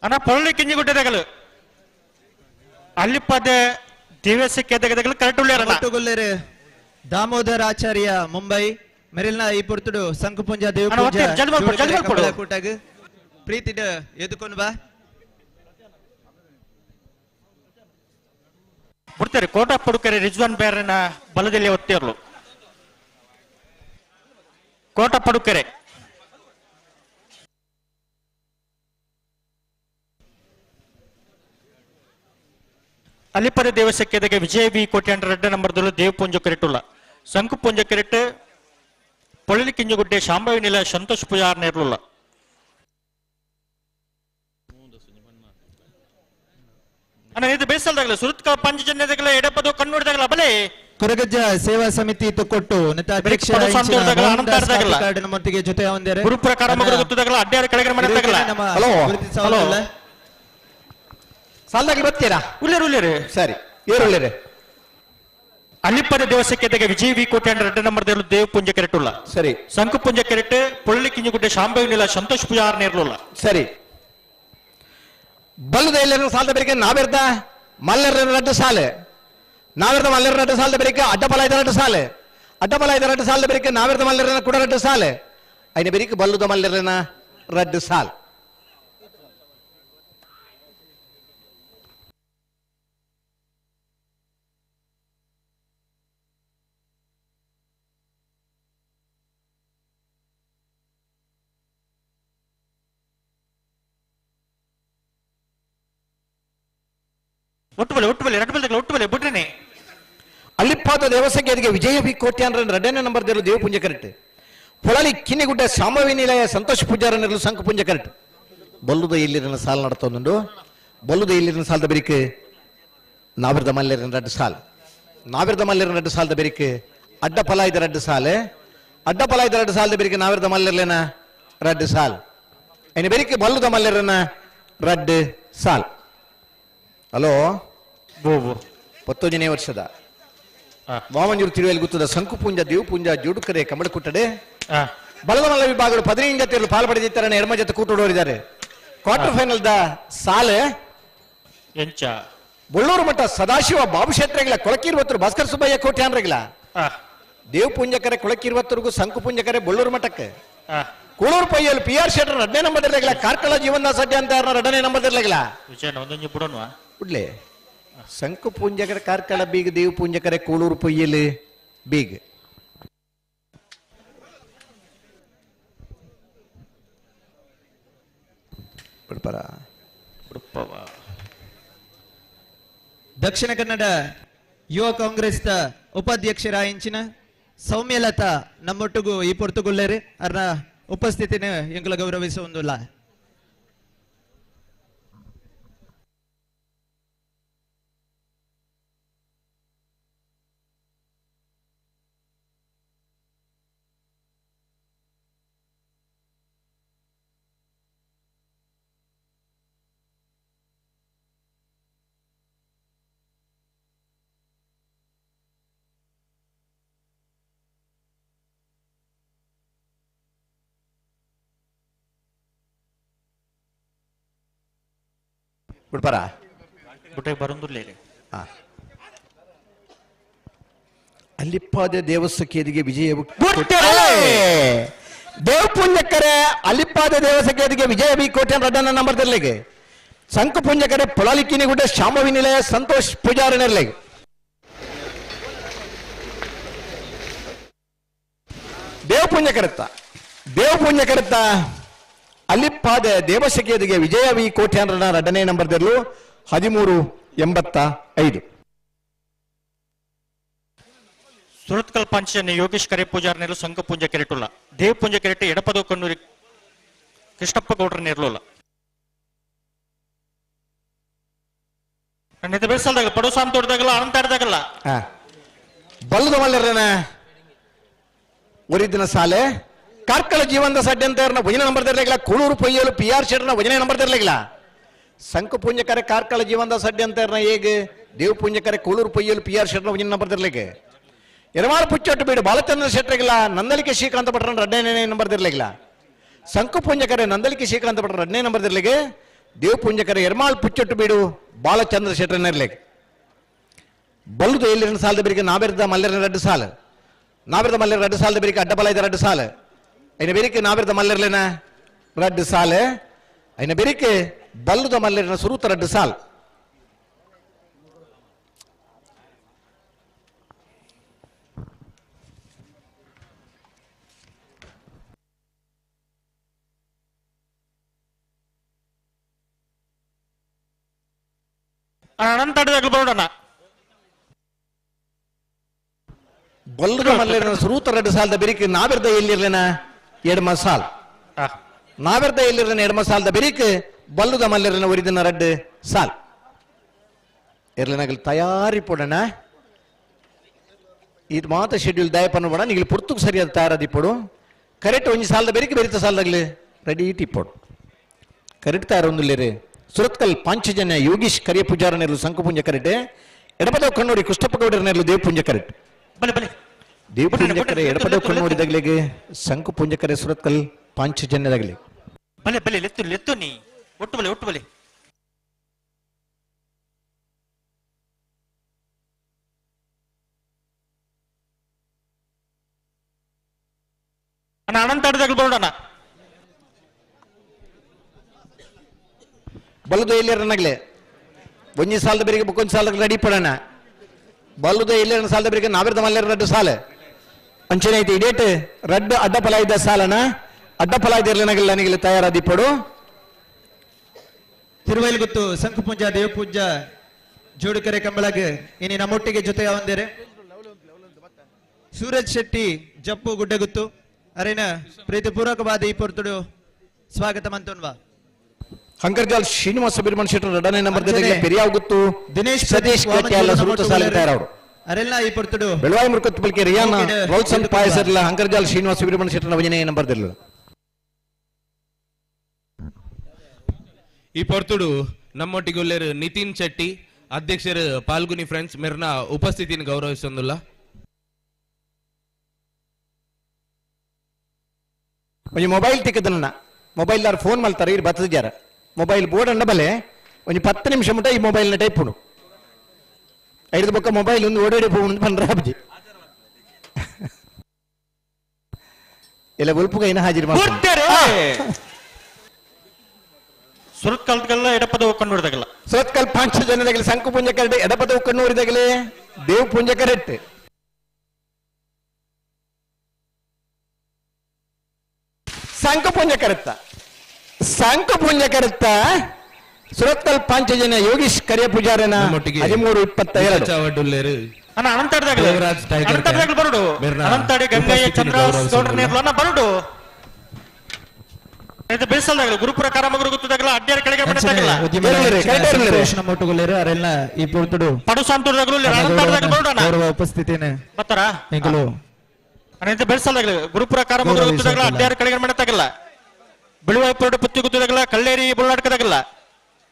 ಅಣ್ಣ ಪೊಳ್ಳಿ ಕಿಂಜುಗುಡ್ಡೆದಾಗಲು ಅಲ್ಲಿಪದ ದಿವಸಕ್ಕೆ ಕರೆಕ್ಟ್ ಉಳ್ಳೇರ ದಾಮೋದರ್ ಆಚಾರ್ಯ ಮುಂಬೈ ಮೆರಿಲ್ನ ಈ ಪೊರ್ತುಡು ಸಂಕುಪುಂಜ ದೇವಪುಂಜ ಕೂಟಾಗ ಪ್ರೀತಿಡ ಎದುಕೊಂಡು ಬಾ ಬಿಡ್ತಾರೆ ಕೋಟ ಪಡುಕರೆ ರಿಜ್ವಾನ್ ಬೇರನ ಬಲದಲ್ಲಿ ಒತ್ತಿರ್ಲು ಕೋಟ ಪಡುಕರೆ ಅಲ್ಲಿಪದ ದೇವಸಕ್ಕೆ ವಿಜಯ ವಿ ಕೋಟ್ಯಾಂಡ್ರ 2 ನಂಬರ್ದಲ್ಲೂ ದೇವಪುಂಜ ಕೆರೆಟುಲ್ಲ ಸಂಕುಪುಂಜ ಕೆರೆಟ್ ಪೊಳ್ಳಿ ಕಿಂಜುಗುಡ್ಡೆ ಶಾಂಭವಿ ನಿಲಯ ಸಂತೋಷ್ ಪೂಜಾರ್ ನೇರ್ಲುಲ್ಲ ಅಣ್ಣ ಇದು ಬೇಸಲ್ದಾಗಲ್ಲ ಸುರುತ್ಕ ಪಂಚಜನ್ಯದಾಗಲ್ಲ ಎಡಪದ ಕಣ್ಣುಡಿದಾಗಲ್ಲ ಬಲೆ ಕೊರಗಜ್ಜ ಸೇವಾ ಸಮಿತಿ ತೊಕ್ಕೊಟ್ಟು ನಮ್ಮೊಟ್ಟಿಗೆ ಜೊತೆ ಹೊಂದಿದ್ದಾರೆ ಗುರುಪುರ ಕಾರಮಗರ ಗೊತ್ತದಾಗಲ್ಲ ಅಡ್ಡಾರ ಕೆಳಗಡೆ ಮಾಡಿದಾಗಲ್ಲ ಹಲೋ ಸಾಲದಾಗಿ ಬರ್ತೀರಾ ಉಳ್ಳೇರು ಸರಿ ಏರುಳ್ಳೇರೆ ಅಲ್ಲಿಪದ ದೇವಸಕ್ಕೆ ವಿಜಯ ವಿ ಕೋಟ್ಯಾಂಡ್ರ 2 ನಂಬರ್ದಲ್ಲೂ ದೇವಪುಂಜ ಕೆರೆಟುಲ್ಲ ಸರಿ ಸಂಕುಪುಂಜ ಕೆರೆಟ್ ಪೊಳ್ಳಿ ಕಿಂಜುಗುಡ್ಡೆ ಶಾಂಭವಿ ನಿಲಯ ಸಂತೋಷ್ ಪೂಜಾರ್ ನೇರ್ಲುಲ್ಲ ಸರಿ ಬಲ್ಲದ ಎಲ್ಲರೂ ಸಾಲದ ಬೇರೆ ನಾವೆರ್ದ ಮಲ್ಲರ 2 ಸಾಲು ನಾವೆರ್ದ ಮಲ್ಲರ 2 ಸಾಲದ ಬೇರೆ ಅಡ್ಡಬಲ 2 ಸಾಲು ಅಡ್ಡಬಲ 2 ಸಾಲದ ಬೇರೆ ನಾವೆರ್ದ ಮಲ್ಲರನ ಕೂಡ 2 ಸಾಲು ಐನ ಬೇರೆ ಬಲ್ಲದ ಮಲ್ಲರನ 2 ಸಾಲು ಒಟ್ಟುಬಲೆ ಬಿಟ್ರೇನೆ ಅಲ್ಲಿಪ್ಪಾದ ದೇವಸಂಖ್ಯೆಗೆ ವಿಜಯ ವಿ ಕೋಟ್ಯಾಂಡ್ರ 2ನೇ ನಂಬರ್ದಲ್ಲೂ ದೇವಪುಂಜ ಕರೆಕ್ಟ್ పొలాలి కిన్నిగుడ్డ సాంబవి నిలయ సంతోష్ పూజಾರ ನೆರಲು ಸಂಕ ಪುಂಜ ಕರೆಕ್ಟ್ ಬಲ್ಲುದ ಇಲ್ಲಿರನ ಸಾಲ್ ನಡತೊಂದುಂಡು ಬಲ್ಲುದ ಇಲ್ಲಿರನ ಸಾಲ್ದ ಬೆರಿಕೆ ನಾವಿರ್ದ ಮಲ್ಲೆರನ ರಡ್ಡು ಸಾಲ್ ನಾವಿರ್ದ ಮಲ್ಲೆರನ ರಡ್ಡು ಸಾಲ್ದ ಬೆರಿಕೆ ಅಡ್ಡ ಪಲಾಯ್ದ ರಡ್ಡು ಸಾಲ್ ಅಡ್ಡ ಪಲಾಯ್ದ ರಡ್ಡು ಸಾಲ್ದ ಬೆರಿಕೆ ನಾವಿರ್ದ ಮಲ್ಲೆರ್ಲೆನ ರಡ್ಡು ಸಾಲ್ ಐನ ಬೆರಿಕೆ ಬಲ್ಲುದ ಮಲ್ಲೆರನ ರಡ್ಡು ಸಾಲ್ ಹಲೋ ಬೋಬು 19ನೇ ವರ್ಷದ ವಾಮಂಜೂರು ತಿರುವೆಯಲ್ಲಿ ಗುತ್ತದ ಸಂಕುಪುಂಜ ದೇವಪುಂಜ ಜೋಡುಕರೆ ಕಮಲ ಕುಟ್ಟಡೆ ಬಲದ ಮಲ್ಲ ವಿಭಾಗಗಳು 15 ಜೊತೆಯಲ್ಲಿ ಪಾಲ್ಪಡೆದಿದ್ದಾರೆ ಎಡಮ ಜೊತೆ ಕೂಟೋಡೋರಿದ್ದಾರೆ ಕ್ವಾರ್ಟರ್ ಫೈನಲ್ ದ ಸಾಲ್ ಎಂಚ ಬೊಳ್ಳೂರು ಮಠ ಸದಾಶಿವ ಬಾಬು ಕ್ಷೇತ್ರಗಳ ಕೊಳಕಿರುವತ್ತರು ಭಾಸ್ಕರ್ ಸುಬ್ಬಯ್ಯ ಕೋಟ್ಯಾನ್ರಗಳ ದೇವಪುಂಜಕರೆ ಕೊಳಕಿರುವತ್ತರಿಗೂ ಸಂಕುಪುಂಜಕರೆ ಬೊಳ್ಳೂರು ಮಠಕ್ಕೆ ಕೂಳೂರು ಪೈಯಲ್ಲಿ PR ಶೆಟ್ಟರ್ 2ನೇ ನಂಬರ್ ಇರಲಿಲ್ಲ ಕಾರ್ಕಳ ಜೀವನ ಸಡ್ಯ ಅಂತ 2ನೇ ನಂಬರ್ ಇರಲಿಲ್ಲ ಬಿಡ್ಲೆ ಸಂಕು ಪುಂಜಕರೆ ಕಾರ್ಕಳ ಬೀಗ್ ದೇವ್ ಪುಂಜಕರೆ ಕೂಳೂರು ಪೊಯ್ಯಲಿ ಬೀಗ್ ದಕ್ಷಿಣ ಕನ್ನಡ ಯುವ ಕಾಂಗ್ರೆಸ್ ಉಪಾಧ್ಯಕ್ಷರಾಯಿಂಚಿನ ಸೌಮ್ಯಲತಾ ನಮ್ಮೊಟ್ಟಿಗೂ ಈ ಪೊರ್ತುಗುಳ್ಳೇರಿ ಅರ್ನ ಉಪಸ್ಥಿತಿನ ಎಂಕುಲ ಗೌರವಿಸುವುದಿಲ್ಲ. ಬಿಡ್ಪಾರ ಬುಟ್ಟೆ ಬರಂದುಲ್ಲೇ ಅಲ್ಲಿಪ್ಪಾದ ದೇವಸಖೇದಿಗೆ ವಿಜಯ ದೇವಪುಂಜಕರೆ ಅಲ್ಲಿಪ್ಪಾದ ದೇವಸಖೇದಿಗೆ ವಿಜಯ ಬಿ ಕೋಟೆ 2ನೇ ನಂಬರ್ ಇರಲಿಗೆ ಸಂಕು ಪುಂಜಕರೆ ಪೊಲಾಲಿಕ್ಕಿನಿ ಗುಡ್ಡ ಶಾಂಭವಿ ನಿಲಯ ಸಂತೋಷ್ ಪೂಜಾರ ನೆರಲಿಗೆ ದೇವಪುಂಜಕರೆತ್ತ ಅಲ್ಲಿಪ್ಪಾದ ದೇವಸಖೇದಿಗೆ ವಿಜಯ ವಿ ಕೋಟೆ 2ನೇ ನಂಬರ್ 1385 ಸುರತ್ಕಲ್ ಪಂಚಜನ್ಯ ಯೋಗೇಶ್ ಕರೆ ಪೂಜಾರ ನೆರಲು ಸಂಕ ಪುಂಜ ಕೆರೆಟುಲ್ಲ ದೇವ್ ಪುಂಜ ಕೆರೆಟ್ಟು ಎಡಪದ ಕಣ್ಣೂರಿ ಕೃಷ್ಣಪ್ಪ ಗೌಡ್ರ ನೆರಲುಲ್ಲ ನನ್ನ ಬೆಳೆಸಲ್ದಾಗ ಪಡು ಸಾಮ್ ತೋಟದಾಗಲ್ಲ ಅನಂತಾಡ್ದಾಗಲ್ಲ ಬಲ್ಲದ ಮಲ್ಲೆರನ ಒರಿದಿನ ಸಾಲೆ ಕಾರ್ಕಳ ಜೀವನದ ಸಡ್ಡೆ ಅಂತ 1ನೇ ನಂಬರ್ ಇರಲಿಲ್ಲ ಕೂಳೂರು ಪೊಯ್ಯಲು PR ಶೆಟ್ಟರ್ನ 1ನೇ ನಂಬರ್ ಇರಲಿಲ್ಲ ಸಂಕು ಪುಂಜಕರೆ ಕಾರ್ಕಳ ಜೀವನದ ಸಡ್ಡೆ ಅಂತ ಹೇಗೆ ದೇವ್ ಪುಂಜಕರೆ ಕೂಳೂರು ಪೊಯ್ಯಲು PR ಶೆಟ್ಟರ್ನ 1ನೇ ನಂಬರ್ ಇರಲಿಕ್ಕೆ ಎರಮಾಳ ಪುಚ್ಚೊಟ್ಟು ಬೀಡು ಬಾಲಚಂದ್ರ ಶೆಟ್ಟರಿಗಿಲ್ಲ ನಂದಲಿಕೆ ಶ್ರೀಕಾಂತ ಭಟ್ರನ 2ನೇ ನಂಬರ್ ಇರಲಿಲ್ಲ ಸಂಕು ಪುಂಜಕರೆ ನಂದಲಿಕೆ ಶ್ರೀಕಾಂತ ಭಟ್ರ 2ನೇ ನಂಬರ್ ಇರಲಿಕ್ಕೆ ದೇವ್ ಪುಂಜಕರೆ ಎರಮಾಳ್ ಪುಚ್ಚೊಟ್ಟು ಬೀಡು ಬಾಲಚಂದ್ರ ಶೆಟ್ಟರನ ಇರಲಿಕ್ಕೆ ಬಲ್ಲುದು ಎಲ್ಲಿನ ಸಾಲದ ಬೇರಿಗೆ ನಾವೆರ್ದ ಮಲ್ಲೆರನ 2 ಸಾಲ ನಾವೆರ್ದ ಮಲ್ಲೆರ 2 ಸಾಲದ ಬೇರಿಗೆ ಅಡ್ಡಬಲಾಯ್ದ 2 ಸಾಲ ಐನ ಬೇರಿಕೆ ನಾವೆರ್ದ ಮಲ್ಲೆರ್ಲೆನ 2 ಸಾಲ ಐನ ಬೇರಿಕೆ ಬಲ್ಲುದ ಮಲ್ಲೆರನ ಸುರೂತ 2 ಸಾಲ ಅನಂತಾಡ್ದಾಗಲು ಬರೋಣ ಬಲ್ಲುದ ಮಲ್ಲೆರನ ಸುರೂತ 2 ಸಾಲದ ಬೇರಿಕೆ ನಾವೆರ್ದ ಎಲ್ಲಿರ್ಲೆನ 2 ಮಸಾಲ್ ನಾವೆರ್ದ ಎಲ್ಲಿರ್ಲೆನ 2 ಮಸಾಲದ ಬೇರಿಕೆ ಬಲ್ಲುದ ಮಲ್ಲೆರನ ಒರಿದಿನ 2 ಸಾಲ್ ಇರ್ಲೆನಾಗಲಿ ತಯಾರಿ ಪೋಡಣ ಇದು ಮಾತ ಶೆಡ್ಯೂಲ್ ದಯ ಪನ್ನಬೋಣ ನೀವು ಪುರ್ತುಕು ಸರಿಯಾದ ತಯಾರಾದಿ ಪೋಡು ಕರೆಕ್ಟ್ 1 ಸಾಲದ ಬೇರಿಕೆ ಬೆರಿತ ಸಾಲದಾಗಲಿ ರೆಡಿ ಇಟ್ಟಿಪ್ಪೋಡು ಕರೆಕ್ಟ್ ತಯಾರೊಂದಿಲ್ಲೇರಿ ಸುರತ್ಕಲ್ ಪಾಂಚಜನ್ಯ ಯೋಗೀಶ್ ಕರಿಯ ಪೂಜಾರ ನೆರಲು ಸಂಕು ಪುಂಜ ಕರೆಕ್ಟ್ ಎಡಪದವ ಕಣ್ಣೂರಿ ಕೃಷ್ಣಪ್ಪ ಗೌಡರ ನೆರಲು ದೇವ್ ಪುಂಜ ಕರೆಕ್ಟ್ ದೇವ್ ಪುಂಜಕರೆ ಎಡಪದವ ಕಣ್ಣೂರಿದಾಗಲಿಗೆ ಸಂಕು ಪುಂಜಕರೆ ಸುರತ್ಕಲ್ ಪಾಂಚಜನ್ಯದಾಗಲಿ ಬಲೆ ಬಲೆ ಲೆತ್ತು ನೀ ಒಟ್ಟು ಬಲೆ ಅಣ್ಣ ಅನಂತಾಡ್ದಾಗಲು ಬರೋಣ ಬಲ್ಲುದ ಎಲ್ಲಿರನಾಗಲೇ 1 ಸಾಲದ ಬೇರಿಗೆ 1 ಸಾಲದ ರೆಡಿ ಪಡೋಣ ಬಲ್ಲುದ ಎಲ್ಲಿರನ ಸಾಲದ ಬೇರಿಗೆ ನಾವೆರ್ದ ಮಲ್ಲೆರ 2 ಸಾಲ ಅಂಚನೆ ಐತಿ ಇಡೇಟ್ 2 ಅಡ್ಡಫಲ ಇದ್ದ ಸಾಲನ ಅಡ್ಡಫಲ ಇದಿರ್ಲಿನಾಗಿಲ್ಲ ನನಗೆ ತಯಾರಾದಿ ಪಡು ತಿರುವೈಲುಗುತ್ತು ಸಂಕುಪುಂಜ ದೇವಪೂಜ ಜೋಡುಕರೆ ಕಂಬಳಗೆ ಇನಿ ನಮ್ಮೊಟ್ಟಿಗೆ ಜೊತೆ ಹೊಂದಿರೆ ಸೂರಜ್ ಶೆಟ್ಟಿ ಜಪ್ಪು ಗುಡ್ಡಗುತ್ತು ಅರೇನ ಪ್ರೀತಿಪೂರ್ವಕವಾದ ಈ ಪೊರ್ತುಡು ಸ್ವಾಗತ ಮಂತೋನ್ವಾ ಹಂಕರ್ಜಾಲ್ ಶ್ರೀನಿವಾಸ ಸುಬ್ರಹ್ಮಣ್ಯ ಶೆಟ್ಟರ್ 2ನೇ ನಂಬರ್ ಜೊತೆಗೆ ಪೆರಿಯಾಗುತ್ತು ದಿನೇಶ್ ಸತೀಶ್ ಕೆಟ್ಯಾಲ ಸುರುತ ಸಾಲಿತಾರವರು ಅರೆಲ್ಲ ಈ ಪೊರ್ತುಡು ಬೆಳವಾಯಿ ಮುರುಕತ್ ಬಲ್ಕೆ ರಿಯಾನ ರೌಲ್ಸನ್ ಪಾಯಸರ್ಲ ಹಂಕರ್ಜಾಲ್ ಶ್ರೀನಿವಾಸ ಸುಬ್ರಹ್ಮಣ್ಯ ಶೆಟ್ಟರ್ನ 1ನೇ ನಂಬರ್ ದಲ್ಲ ಈ ಪೊರ್ತುಡು ನಮ್ಮೊಟ್ಟಿಗೊಲ್ಲೆರು ನಿತಿನ್ ಶೆಟ್ಟಿ ಅಧ್ಯಕ್ಷರು ಪಾಲ್ಗುನಿ ಫ್ರೆಂಡ್ಸ್ ಮೆರ್ನ ಉಪಸ್ಥಿತಿನ ಗೌರವಿಸೊಂದುಲ್ಲ ಒಂಜಿ ಮೊಬೈಲ್ ತಿಕ್ಕದನ್ನ ಮೊಬೈಲ್ ದಾರ್ ಫೋನ್ ಮಲ್ತಾರೆ ಇರ್ ಬತ್ತದ ಮೊಬೈಲ್ ಬೋರ್ಡ್ ಅಂಡ ಬಲೆ ಒಂಜಿ 10 ನಿಮಿಷ ಮುಟ್ಟ ಈ ಮೊಬೈಲ್ ನ ಟೈಪ್ ಉಂಡು ಐದು ಬೊಕ್ಕ ಮೊಬೈಲ್ ಒಂದು ಓಡಾಡಿ ಹೋಗುದು ಪಂಡ್ರೆ ಅಬ್ಜಿ ಎಲ್ಲ ಒಲ್ಪುಗ ಇನ್ನ ಹಾಜಿರ್ ಮಾಡ್ತಾರೆ ಸುರತ್ಕಲ್ಗಲ್ಲ ಎಡಪದ ಕಣ್ಣೂರಿದಾಗಲ್ಲ ಸುರತ್ಕಲ್ 5 ಜನದಾಗಲಿ ಸಂಕು ಪುಂಜ ಕರೆಕ್ಟ್ ಎಡಪದ ಕಣ್ಣೂರಿದಾಗಲಿ ದೇವ್ ಪುಂಜ ಕರೆಕ್ಟ್ ಸಂಕು ಪುಂಜ ಕರೆಕ್ಟ ಸುರತ್ಕಲ್ 5 ಜನ ಯೋಗೀಶ್ ಕರಿಯ ಪೂಜಾರನ 13-22 ಅನಂತರದಾಗಲಿ ಬರುಡು ಅನಂತಾಡಿ ಗಂಗಯ್ಯ ಚಂದ್ರ ಗೌಡ್ರ ನೇರ್ಲನ್ನ ಬರುಡು ಇದು ಬೇಸಲ್ದಾಗಲ್ಲ ಗುರುಪುರ ಕಾರಮಗುರು ಗೊತ್ತದಾಗಲ್ಲ ಅಡ್ಡಿಯರ ಕೆಳಗೆ ಬಿಡತಾಗಲ್ಲ ಮೊಟ್ಟುಗೊಳ್ಳೆರು ಅರೆಲ್ಲ ಈ ಪೊರ್ತುಡು ಪಡು ಸಾಂತೂರದಾಗಲು ಅನಂತರದಾಗಲಿ ಬರುಡು ಗೌರವ ಉಪಸ್ಥಿತಿನೇ ಬತ್ತಾರ ಎಂಕಲು ಅನಂತ ಬೇಸಲ್ದಾಗಲ್ಲ ಗುರುಪುರ ಕಾರಮಗುರು ಗೊತ್ತದಾಗಲ್ಲ ಅಡ್ಡಿಯರ ಕೆಳಗೆ ಬಿಡತಾಗಲ್ಲ ಬಿಳುವಾಯ್ಪುರಡು ಪುತ್ತಿ ಗೊತ್ತದಾಗಲ್ಲ ಕಳ್ಳೇರಿ ಬುಳ್ಳಾಡ್ಕದಾಗಲ್ಲ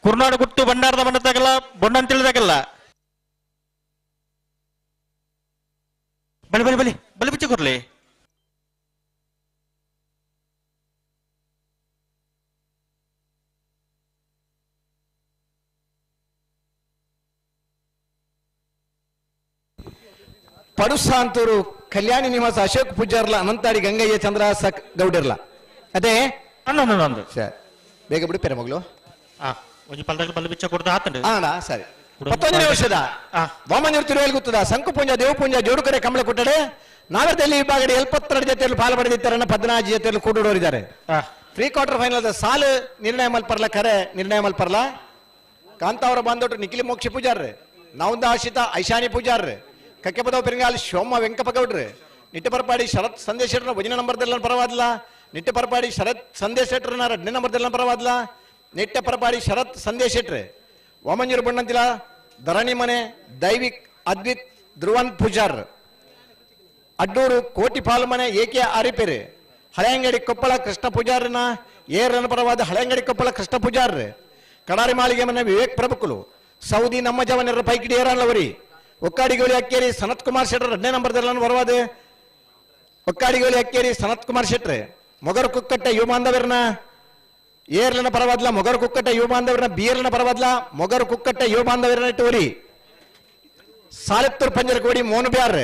ಕುರ್ನಾಡು ಗುಟ್ಟು ಬಂಡಾರದ ಮಣ್ಣದಾಗಲ್ಲ ಬೊಣ್ಣಂತಿಳಿದಾಗಲ್ಲ ಬಲಿ ಬಲಿ ಬಲಿ ಬಲಿ ಬಿಚ್ಚಿ ಕೊರ್ಲಿ ಪಡುಸಾಂತೂರು ಕಲ್ಯಾಣಿ ನಿವಾಸ ಅಶೋಕ್ ಪೂಜಾರ್ಲ ಅನಂತಾಡಿ ಗಂಗಯ್ಯ ಚಂದ್ರ ಗೌಡರ್ಲ ಅದೇ ಬೇಗ ಬಿಡು ಪೆರೆ ಮಗಳು ಒಂಜಿ ಪಲ್ದಾಗ ಬಲಿ ಬಿಚ್ಚ ಕೊಡ್ದ ಆತಂಡು ಸರಿ 19ನೇ ವರ್ಷದ ವಾಮಂಜೂರು ತಿರುವಲ್ಲಿ ಗೊತ್ತದ ಸಂಕುಪುಂಜ ದೇವಪುಂಜ ಜೋಡುಕರೆ ಕಂಬಳ ಕೊಟ್ಟಡೆ ನಾಗರದಲ್ಲಿ ವಿಭಾಗದ 72 ಜೊತೆಯಲ್ಲಿ ಪಾಲು ಪಡೆದಿದ್ದಾರೆ 14 ಜೊತೆಯಲ್ಲಿ ಕೂಡೋರಿದ್ದಾರೆ ಪ್ರೀ ಕ್ವಾರ್ಟರ್ ಫೈನಲ್ ಸಾಲು ನಿರ್ಣಯ ಮಲ್ಪರ್ಲ ಕರೆ ನಿರ್ಣಯ ಮಲ್ಪರ್ಲ ಕಾಂತಾವರ ಬಾಂಧವ್ರು ನಿಖಿಲಿ ಮೋಕ್ಷಿ ಪೂಜಾರ್ರಿ ನೌಂದ ಆಶಿತ ಐಶಾನಿ ಪೂಜಾರ್ರಿ ಕಕ್ಕೆಪದವ ಪೆರಿಂಗಾಲ್ ಶೋಮ ವೆಂಕಪ್ಪ ಗೌಡ್ರಿ ನಿಟ್ಟಪರಪಾಡಿ ಶರತ್ ಸಂದೇಶ್ ಶೆಟ್ಟರ್ನ 1ನೇ ನಂಬರ್ದೆಲ್ಲ ಪರವಾದ್ಲ ನಿಟ್ಟಪರಪಾಡಿ ಶರತ್ ಸಂದೇಶ್ ಶೆಟ್ಟರ್ನ 2ನೇ ನಂಬರ್ದೆಲ್ಲ ಪರವಾದ್ಲ ನಿಟ್ಟಪರಪಾಡಿ ಶರತ್ ಸಂದೇಶ್ ಶೆಟ್ರಿ ವಾಮಂಜೂರು ಬಣ್ಣಂತಿಲ ಧರಣಿ ಮನೆ ದೈವಿಕ್ ಅದ್ವಿತ್ ಧ್ರುವನ್ ಪೂಜಾರ್ ಅಡ್ಡೂರು ಕೋಟಿ ಪಾಲು ಮನೆ ಏಕೆ ಆರಿಪೇರಿ ಹಳೆಯಂಗಡಿ ಕೊಪ್ಪಳ ಕೃಷ್ಣ ಪೂಜಾರನ ಏರನ ಪರವಾದ ಹಳೆಯಂಗಡಿ ಕೊಪ್ಪಳ ಕೃಷ್ಣ ಪೂಜಾರ್ರಿ ಕಡಾರಿ ಮಾಳಿಗೆ ಮನೆ ವಿವೇಕ್ ಪ್ರಭುಕುಲು ಸೌದಿ ನಮ್ಮ ಜವನರ ಪೈಕಿಡಿ ಏರಲ್ಲವರಿ ಒಕ್ಕಾಡಿಗೋಳಿ ಅಕ್ಕೇರಿ ಸನತ್ ಕುಮಾರ್ ಶೆಟ್ಟರ್ 2ನೇ ನಂಬರ್ದೆಲ್ಲ ಬರವಾದ ಒಕ್ಕಾಡಿಗೋಳಿ ಅಕ್ಕೇರಿ ಸನತ್ ಕುಮಾರ್ ಶೆಟ್ರಿ ಮೊಗರು ಕುಕ್ಕಟ್ಟೆ ಯುವ ಬಾಂಧವರನ ಏರ್ಲನ ಪರವಾದ್ಲ ಮೊಗರು ಕುಕ್ಕಟ್ಟೆ ಯುವ ಬಾಂಧವರನ ಬಿಯರ್ಲನ ಪರವಾದ್ಲ ಮೊಗರು ಕುಕ್ಕಟ್ಟೆ ಯುವ ಬಾಂಧವರನ ಇಟ್ಟುವರಿ ಸಾಲೆತ್ತೂರ್ ಪಂಜರ ಕೋಡಿ ಮೋನು ಬ್ಯಾರ್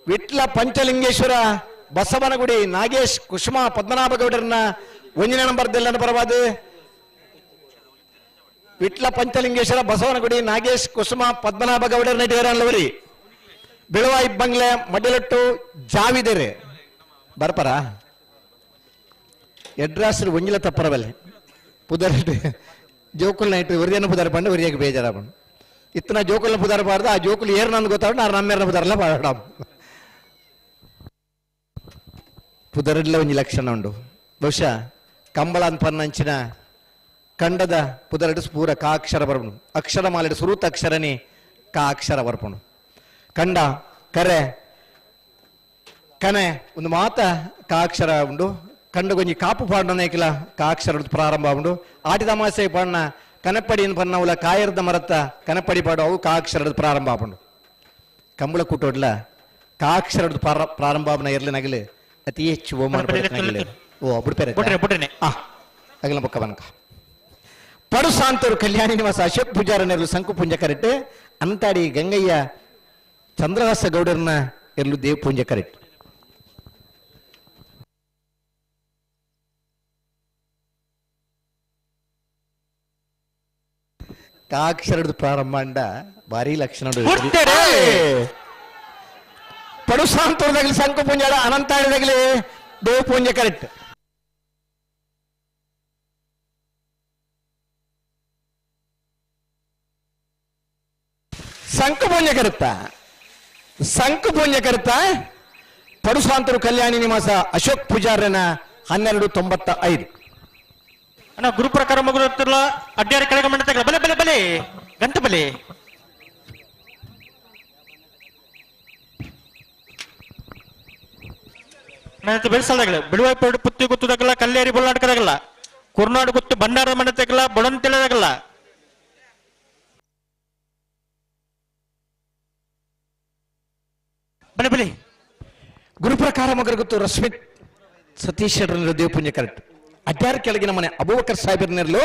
ವಿಟ್ಲ ಪಂಚಲಿಂಗೇಶ್ವರ ಬಸವನಗುಡಿ ನಾಗೇಶ್ ಕುಸುಮ ಪದ್ಮನಾಭ ಗೌಡರನ್ನ 1ನೇ ನಂಬರ್ದೆಲ್ಲ ಪರವಾದ ವಿಟ್ಲ ಪಂಚಲಿಂಗೇಶ್ವರ ಬಸವನಗುಡಿ ನಾಗೇಶ್ ಕುಸುಮ ಪದ್ಮನಾಭ ಗೌಡರನ್ನ ಇಟ್ಟೇರಲ್ಲವರಿ ಬಿಳುವ ಇಬ್ಬಂಗ್ಲೆ ಮಡ್ಡಲಟ್ಟು ಜಾವಿದೇರೆ ಬರ್ಪರ ಎಡ್ರಾಸ್ರು ಒಂಜಿಲ ತಪ್ಪರವಲ್ಲೆ ಪುದರ್ ಜೋಕುಲ್ ನೈಟ್ ಒರಿಯನ್ನ ಪುದಾರ ಪಂಡು ಒರಿಯಾಗಿ ಬೇಜಾರ ಪಂಡು ಇತ್ತನ ಜೋಕುಲ್ನ ಪುದಾರ ಪಾಡ್ದು ಆ ಜೋಕುಲ್ ಏರ್ ನಂದು ಗೊತ್ತಾಡು ನಾನು ನಮ್ಮೇರನ ಪುದಾರಲ್ಲ ಪಾಡ ಪುದರಲ್ಲ ಒಂಜಿ ಲಕ್ಷಣ ಉಂಡು ಬಹುಶಃ ಕಂಬಳ ಪನ್ನಂಚಿನ ಕಂಡದ ಪುದರಡು ಪೂರ ಕಾ ಅಕ್ಷರ ಬರ್ಪುಂಡು ಅಕ್ಷರ ಮಾಲಿಡು ಸುರೂತ ಅಕ್ಷರನೇ ಕಾ ಅಕ್ಷರ ಬರ್ಪುಂಡು ಕಂಡ ಕರೆ ಕನೆ ಒಂದು ಮಾತ ಕಾ ಅಕ್ಷರ ಉಂಡು ಕಂಡು ಕೊಂಚಿ ಕಾಪು ಪಾಡನೇಕಿಲ ಕಾ ಅಕ್ಷರ ಪ್ರಾರಂಭ ಉಂಡು ಆಟಿದ ಅಮಾಸೆ ಪಾಡನ ಕನಪಡಿ ಪನ್ನವುಲ ಕಾಯರ್ದ ಮರತ್ತ ಕನಪಡಿ ಪಾಡು ಅವು ಕಾ ಅಕ್ಷರದ ಪ್ರಾರಂಭ ಆಪುಂಡು ಕಂಬಳ ಕೂಟೋಡ್ಲ ಕಾ ಅಕ್ಷರದ ಪ್ರಾರಂಭ ಇರ್ಲಿ ನಗಲಿ ಅತಿ ಹೆಚ್ಚು ಓ ಬಿಡ್ಪೇರೆ ಅಗಲ ಪಕ್ಕ ಬನಕ ಪಡು ಸಾಂತೂರು ಕಲ್ಯಾಣಿ ನಿವಾಸ ಅಶೋಕ್ ಪೂಜಾರನೆರಲು ಸಂಕು ಪುಂಜ ಕರೆಕ್ಟ್ ಅಂತಾಡಿ ಗಂಗಯ್ಯ ಚಂದ್ರವಾಸ ಗೌಡರ್ನ ಎರಲು ದೇವ್ ಪುಂಜ ಕರೆಕ್ಟ್ ಕಾಕ್ಷರದ ಪ್ರಾರಂಭ ಅಂಡ ಭಾರಿ ಲಕ್ಷಣ ಪಡು ಸಾಂತೂರದಾಗಲಿ ಸಂಕು ಪುಂಜಾಡ ಅನಂತಾಡಿದಾಗಲಿ ದೇವ್ ಪುಂಜ ಕರೆಕ್ಟ್ ಸಂಕು ಪುಂಜ ಕರುತ್ತ ಪಡುಸಾಂತರು ಕಲ್ಯಾಣಿ ನಿವಾಸ ಅಶೋಕ್ ಪೂಜಾರನ 1295. ಅಣ್ಣ ಗುರು ಪ್ರಕಾರ ಮಗು ಇರ್ತಿರಲ್ಲ ಅಡ್ಡಾರಿ ಕೆಳಗೆ ಮಾಡ್ತಾ ಬಲೆ ಬಲೆ ಬಲೆ ಗಂಟೆ ಬಲೆ ನಾನು ಬೆಳೆಸದಾಗಲ್ಲ ಬಿಡುವ ಪುತ್ತಿ ಗೊತ್ತದಾಗಲ್ಲ ಕಲ್ಲೇರಿ ಬೊಳ್ಳಾಡ್ಕದಾಗಲ್ಲ ಕುರ್ನಾಡು ಗೊತ್ತು ಬಂಡಾರದ ಮನೆ ತೆಗಲ್ಲ ಬೊಡನ್ ತಿಳಿದಾಗಲ್ಲ ಬಲೆ ಬಲೆ ಗುರುಪ್ರಕಾರ ಮಗರ ಗೊತ್ತು ರಶ್ಮಿತ್ ಸತೀಶ್ ದೇವ್ ಪುಂಜ ಕರೆಕ್ಟ್. ಅಡ್ಡಾರ ಕೆಳಗಿನ ಮನೆ ಅಬೂಬಕರ್ ಸಾಹೇಬರ್ನಿರ್ಲು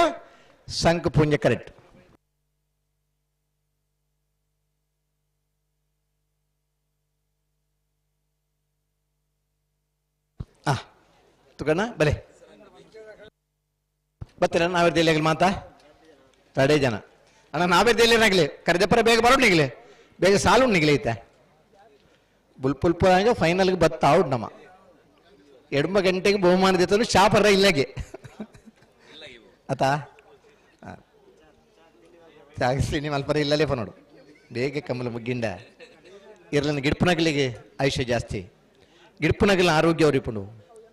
ಸಂಕ ಪುಂಜ ಕರೆಕ್ಟ್. ತುಕಣ್ಣ ಬಲೆ ಬರ್ತೀರ ನಾವೇ ದೇಲಿಯಾಗಲಿ ಮಾತಾ ತಡೆ ಜನ ಅಣ್ಣ ನಾವೇ ದೇಲಿಯನಾಗಲಿ ಕರೆದಪ್ಪರ ಬೇಗ ಬರೋಣ ನಿಗಲಿ ಬೇಗ ಸಾಲು ನಿಗಲೈತೆ ಬುಲ್ಪುಲ್ಪ ಫೈನಲ್ಗೆ ಬತ್ತ ಔಟ್ ನಮ್ಮ 2 ಗಂಟೆಗೆ ಬಹುಮಾನ ದಿತ್ತನು ಶಾಪರ ಇಲ್ಲಗೆ ಆತಾ ಸಾಗಿಸ್ಲಿ ನೀವು ಅಲ್ಪರ ಇಲ್ಲಲೇ ನೋಡು ಬೇಗ ಕಮಲ ಮುಗ್ಗಿಂಡ ಇರ್ಲನ್ನ ಗಿಡ್ಪುನಗಲಿಗೆ ಆಯುಷ್ಯ ಜಾಸ್ತಿ ಗಿಡ್ಪುನಗಲ ಆರೋಗ್ಯ ಅವರಿಪುಂಡು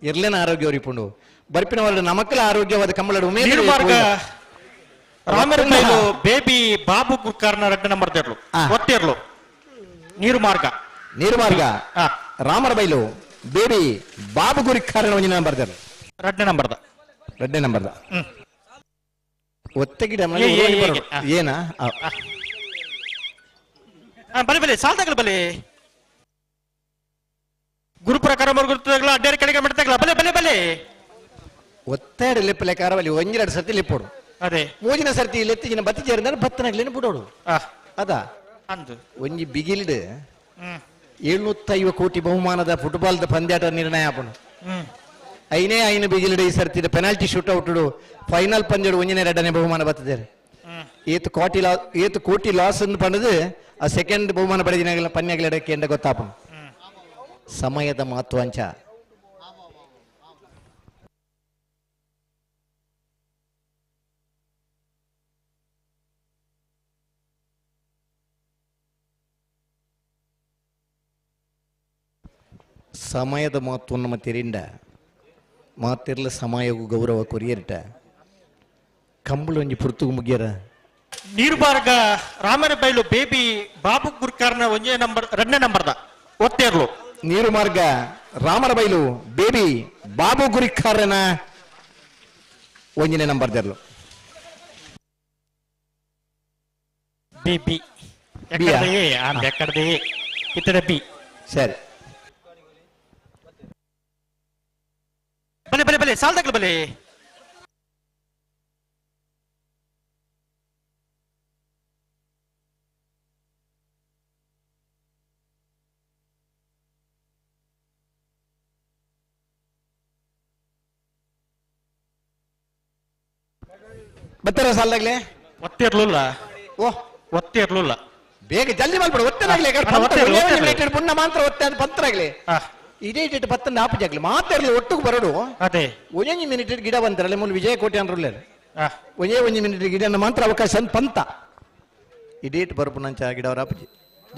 ಇರ್ಲೇನ ಆರೋಗ್ಯ ಅವರಿಪುಂಡು ಬರ್ಪಿನ ಹೊರಡು ನಮಕ್ಕಲ ಆರೋಗ್ಯವಾದ ಕಮ್ಮಳ ರಾಮರಮೈಲು ಬೇಬಿ ಬಾಬು ಗುರ್ಕಾರ್ನ 2 ನಂಬರ್ ತೆರಳು ಒತ್ತಿರ್ಲು ನೀರು ಮಾರ್ಗ ರಾಮರಬೈಲು ಬೇಬಿ ಬಾಬು ಗುರಿಕಾರನ 1 ನಂಬರ್ ತೆರಳು 2 ನಂಬರ್ದ ಒತ್ತಗಿಡ ಏನ ಬಲೆ ಬಲೆ ಸಾಲ್ದಾಗಲ ಬಲೆ ಗುರು ಪ್ರಕಾರ ಗುರುತಾಗಲ್ಲ ಅಡ್ಡಾರಿ ಕೆಳಗೆ ಮಾಡ್ತಾಗಲ್ಲ ಬಲೆ ಬಲೆ ಬಲೆ ಒತ್ತಾಡಿ ಲೆಪ್ಪಲೆ ಕಾರವಲ್ಲಿ 1-2 ಸರ್ತಿ ಲೆಪ್ಪೋಡು ಅದೇ 3ನೇ ಸರ್ತಿ ಲೆತ್ತಿನ ಬತ್ತಿ ಸೇರಿದ ಬತ್ತನಾಗ್ಲೇನು ಬಿಡೋಡು ಅದ ಅಂದು ಒಂಜಿ ಬಿಗಿಲ್ಡ್ 750 ಕೋಟಿ ಬಹುಮಾನದ ಫುಟ್ಬಾಲ್ದ ಪಂದ್ಯಾಟ ನಿರ್ಣಯ ಆಪನು ಐನು ಬಿಗಿಲ್ಡ್ ಈ ಸರ್ತಿ ಪೆನಾಲ್ಟಿ ಶೂಟ್ ಔಟ್ ಫೈನಲ್ ಪಂದ್ಯಡು 1-2ನೇ ಬಹುಮಾನ ಬತ್ತಿದ್ದಾರೆ ಏತು ಕೋಟಿ ಲಾಸ್ ಅಂತ ಪಂಡದು ಆ ಸೆಕೆಂಡ್ ಬಹುಮಾನ ಪಡೆದಿನ ಪನ್ಯಾಗಲಡಕ್ಕೆ ಎಂದ ಗೊತ್ತಾಪನು ಸಮಯದ ಮಹತ್ವಾಂಶ ಸಮಯದ ಮಹತ್ವ ನಮ್ಮ ತೆರಿಂಡ ಮಾತಿರ್ಲ ಸಮಯಗೂ ಗೌರವ ಕೊರಿಯರ್ಟ ಕಂಬಳೊಂಜಿ ಪುರ್ತುಗು ಮುಗಿಯರ ನೀರು ಮಾರ್ಗ ರಾಮರಬೈಲು ಬೇಬಿ ಬಾಬು ಗುರ್ಕಾರ್ನ 2 ನಂಬರ್ದ ಒತ್ತೇರ್ಲು ನೀರು ಮಾರ್ಗ ರಾಮರಬೈಲು ಬೇಬಿ ಬಾಬು ಗುರಿಕಾರನ 1ನೇ ನಂಬರ್ ತೆರಲು ಬೇಬಿ ಇತಡೆ ಬಿ ಸರಿ ಬಲೆ ಬಲೆ ಬಲೆ ಸಾಲ್ದಾಗಲ ಬಲೆ ಬತ್ತರ ಸಾಲ್ದಾಗ್ಲೆ ಒತ್ತಿರ್ಲಿಲ್ಲ ಓಹ್ ಒತ್ತಿರ್ಲಿಲ್ಲ ಬೇಗ ಜಲ್ದಿ ಮಾಡ್ಬಿಡು ಒತ್ತನಾಗ್ಲಿ ಪುಣ್ಯ ಮಾತ್ರ ಒತ್ತೆ ಅಂತ ಪಂತರಾಗ್ಲಿ ಇಡೀ ಪತ್ತಂದ ಆಪಜಾಗ್ಲಿ ಮಾತಾಡ್ಲಿ ಒಟ್ಟಿಗೆ ಬರೋಡು ಅದೇ 1 ಮಿನಿಟ್ ಗಿಡ ಬಂತಾರಲ್ಲ ಮೂಲ ವಿಜಯ ಕೋಟೆ ಅನ್ರಲ್ಲ 1 ಮಿನಿಟ್ ಗಿಡ ಮಾತ್ರ ಅವಕಾಶ ಅಂತ ಪಂತ ಇಡೀಟ್ ಬರಪು ನಂಚ ಗಿಡ ಅವರ ಅಪ್ಪಜಿ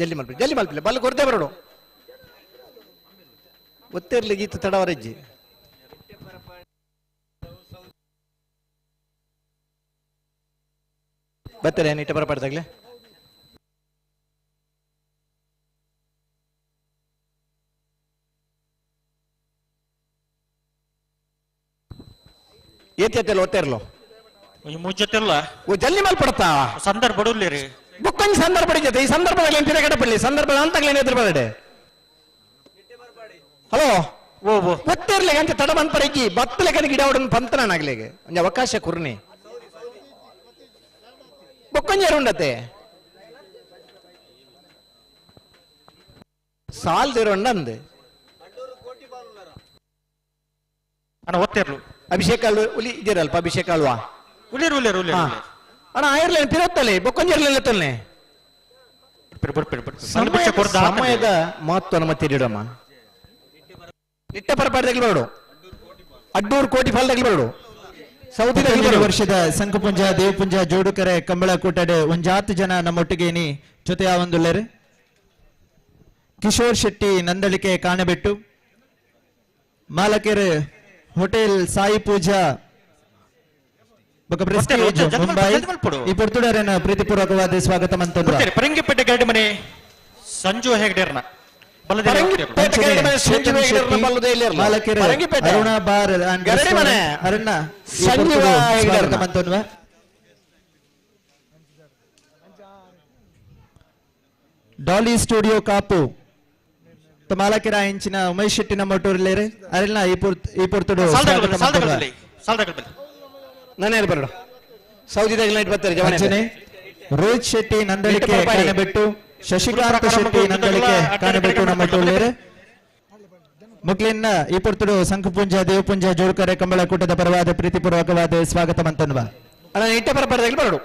ಜಲ್ದಿ ಮಲ್ಪಿಲ್ಲ ಬಲ್ಲ ಕೊರತೆ ಬರೋಡು ಒತ್ತಿರ್ಲಿ ಗೀತ ತಡವರಜ್ಜಿ ಬರ್ತಾರೆ ನೀಟ ಬರಪಡ್ದಾಗ್ಲೆ ಏತೆಲ್ಲ ಒತ್ತೇರ್ಲು ಮುಚ್ಚತ್ತಿಲ್ಲ ಓ ಜಲ್ದಿ ಮಲ್ಪಡ್ತಾ ಸಂದರ್ಭ ಬಡವ್ಲಿ ಬುಕ್ಕೊಂದು ಸಂದರ್ಭ ಪಡಿಜತೆ ಈ ಸಂದರ್ಭದಲ್ಲಿ ಏನು ತಿರುಗಡಪಡಲಿ ಸಂದರ್ಭ ಅಂತಾಗ್ಲೇನೆ ಎದುರು ಬರಡೆ ಹಲೋ ಓ ಒತ್ತೇರ್ಲೆ ಅಂತ ತಡ ಬಂದ್ ಪಡಿಜಿ ಬತ್ತಲೆಕನ ಗಿಡ ಹೊಡನ್ ಪಂತನಾಗ್ಲಿಗೆ ಒಂದು ಅವಕಾಶ ಕುರ್ನಿ ಬೊಕ್ಕೊಂಜೇರು ಉಂಡತೆ ಸಾಲ್ದಿರೋಂಡ ಅಂದೆ ಅಣ್ಣ ಒತ್ತಿರ್ಲು ಅಭಿಷೇಕ ಉಲಿ ಇದಿರಲ್ಪ ಅಭಿಷೇಕ ಅಲ್ವಾ ಉಲಿರು ಅಣ್ಣ ಆಯರ್ಲೇನ್ ಪಿರತ್ತಲೆ ಬೊಕ್ಕೊಂಜೇರ್ಲೆಲ್ಲ ತೊಲ್ಲೆ ಸಮಯದ ಮಹತ್ವ ನಮ್ಮ ತಿರಿಡಮ್ಮ ನಿಟ್ಟ ಪರಪಾಡ್ದಾಗ್ಲಿ ಬರೋಡು ಅಡ್ಡೂರು ಕೋಟಿ ಫಲದಾಗ್ಲಿ ಬರೋಡು ಸೌದಿ ವರ್ಷದ ಸಂಕುಪುಂಜ ದೇವಪುಂಜ ಜೋಡುಕರೆ ಕಂಬಳ ಕೂಟಡೆ 10 ಜನ ನಮ್ಮೊಟ್ಟಿಗೆ ನೀ ಜೊತೆ ಒಂದುಲ್ಲರು ಕಿಶೋರ್ ಶೆಟ್ಟಿ ನಂದಳಿಕೆ ಕಾಣಬೆಟ್ಟು ಮಾಲಕೆರೆ ಹೋಟೆಲ್ ಸಾಯಿ ಪೂಜಾ ಮುಂಬೈ ಈ ಪೊರ್ತುಡರನ್ನ ಪ್ರೀತಿಪೂರ್ವಕವಾದ ಸ್ವಾಗತ ಮಂತಂದ್ರ ಪರಂಗಿಪೇಟೆ ಗರಡಿ ಮನೆ ಸಂಜು ಹೆಗ್ಡೇರ್ನ ಮಾಲಕೆರೆ ಅರುಣ ಬಾರ್ ಅರುಣ ಸ್ವಾಗತ ಮಂತನ್ವ ಡಾಲಿ ಸ್ಟುಡಿಯೋ ಕಾಪು ಮಾಲಕೆರೆ ಆಯಿಂಚಿನ ಉಮೇಶ್ ಶೆಟ್ಟಿ ನಮ್ಮ ಒಟ್ಟೂರ್ಲೇರೆ ಅರೆಲ್ಲ ಈ ಪೊರ್ತುಡು ನಾನೇ ಬರೋಣ ಸೌದಿದಾಗ ಲೈಟ್ ಬರ್ತಾರೆ ಜವಾನೆ ರೋಹಿತ್ ಶೆಟ್ಟಿ ನಂದಳಿಕೆ ಕಾಣೆಬೆಟ್ಟು ಶಶಿಕಾಂತ್ ಶೆಟ್ಟಿ ನಂದಳಿಕೆ ಕಾಣೆಬೆಟ್ಟು ನಮ್ಮ ಒಟ್ಟೂರ್ಲೇರೆ ಮುಕ್ಲಿನ್ನ ಈ ಪೊರ್ತುಡು ಸಂಕುಪುಂಜ ದೇವಪುಂಜ ಜೋಡ್ಕರೆ ಕಂಬಳ ಕೂಟದ ಪರವಾದ ಪ್ರೀತಿಪೂರ್ವಕವಾದ ಸ್ವಾಗತ ಮಂತನ್ವ ಅಣ್ಣ ನಿಟ್ಟೆ ಪರಪಾಡಿ ಬರೋಡು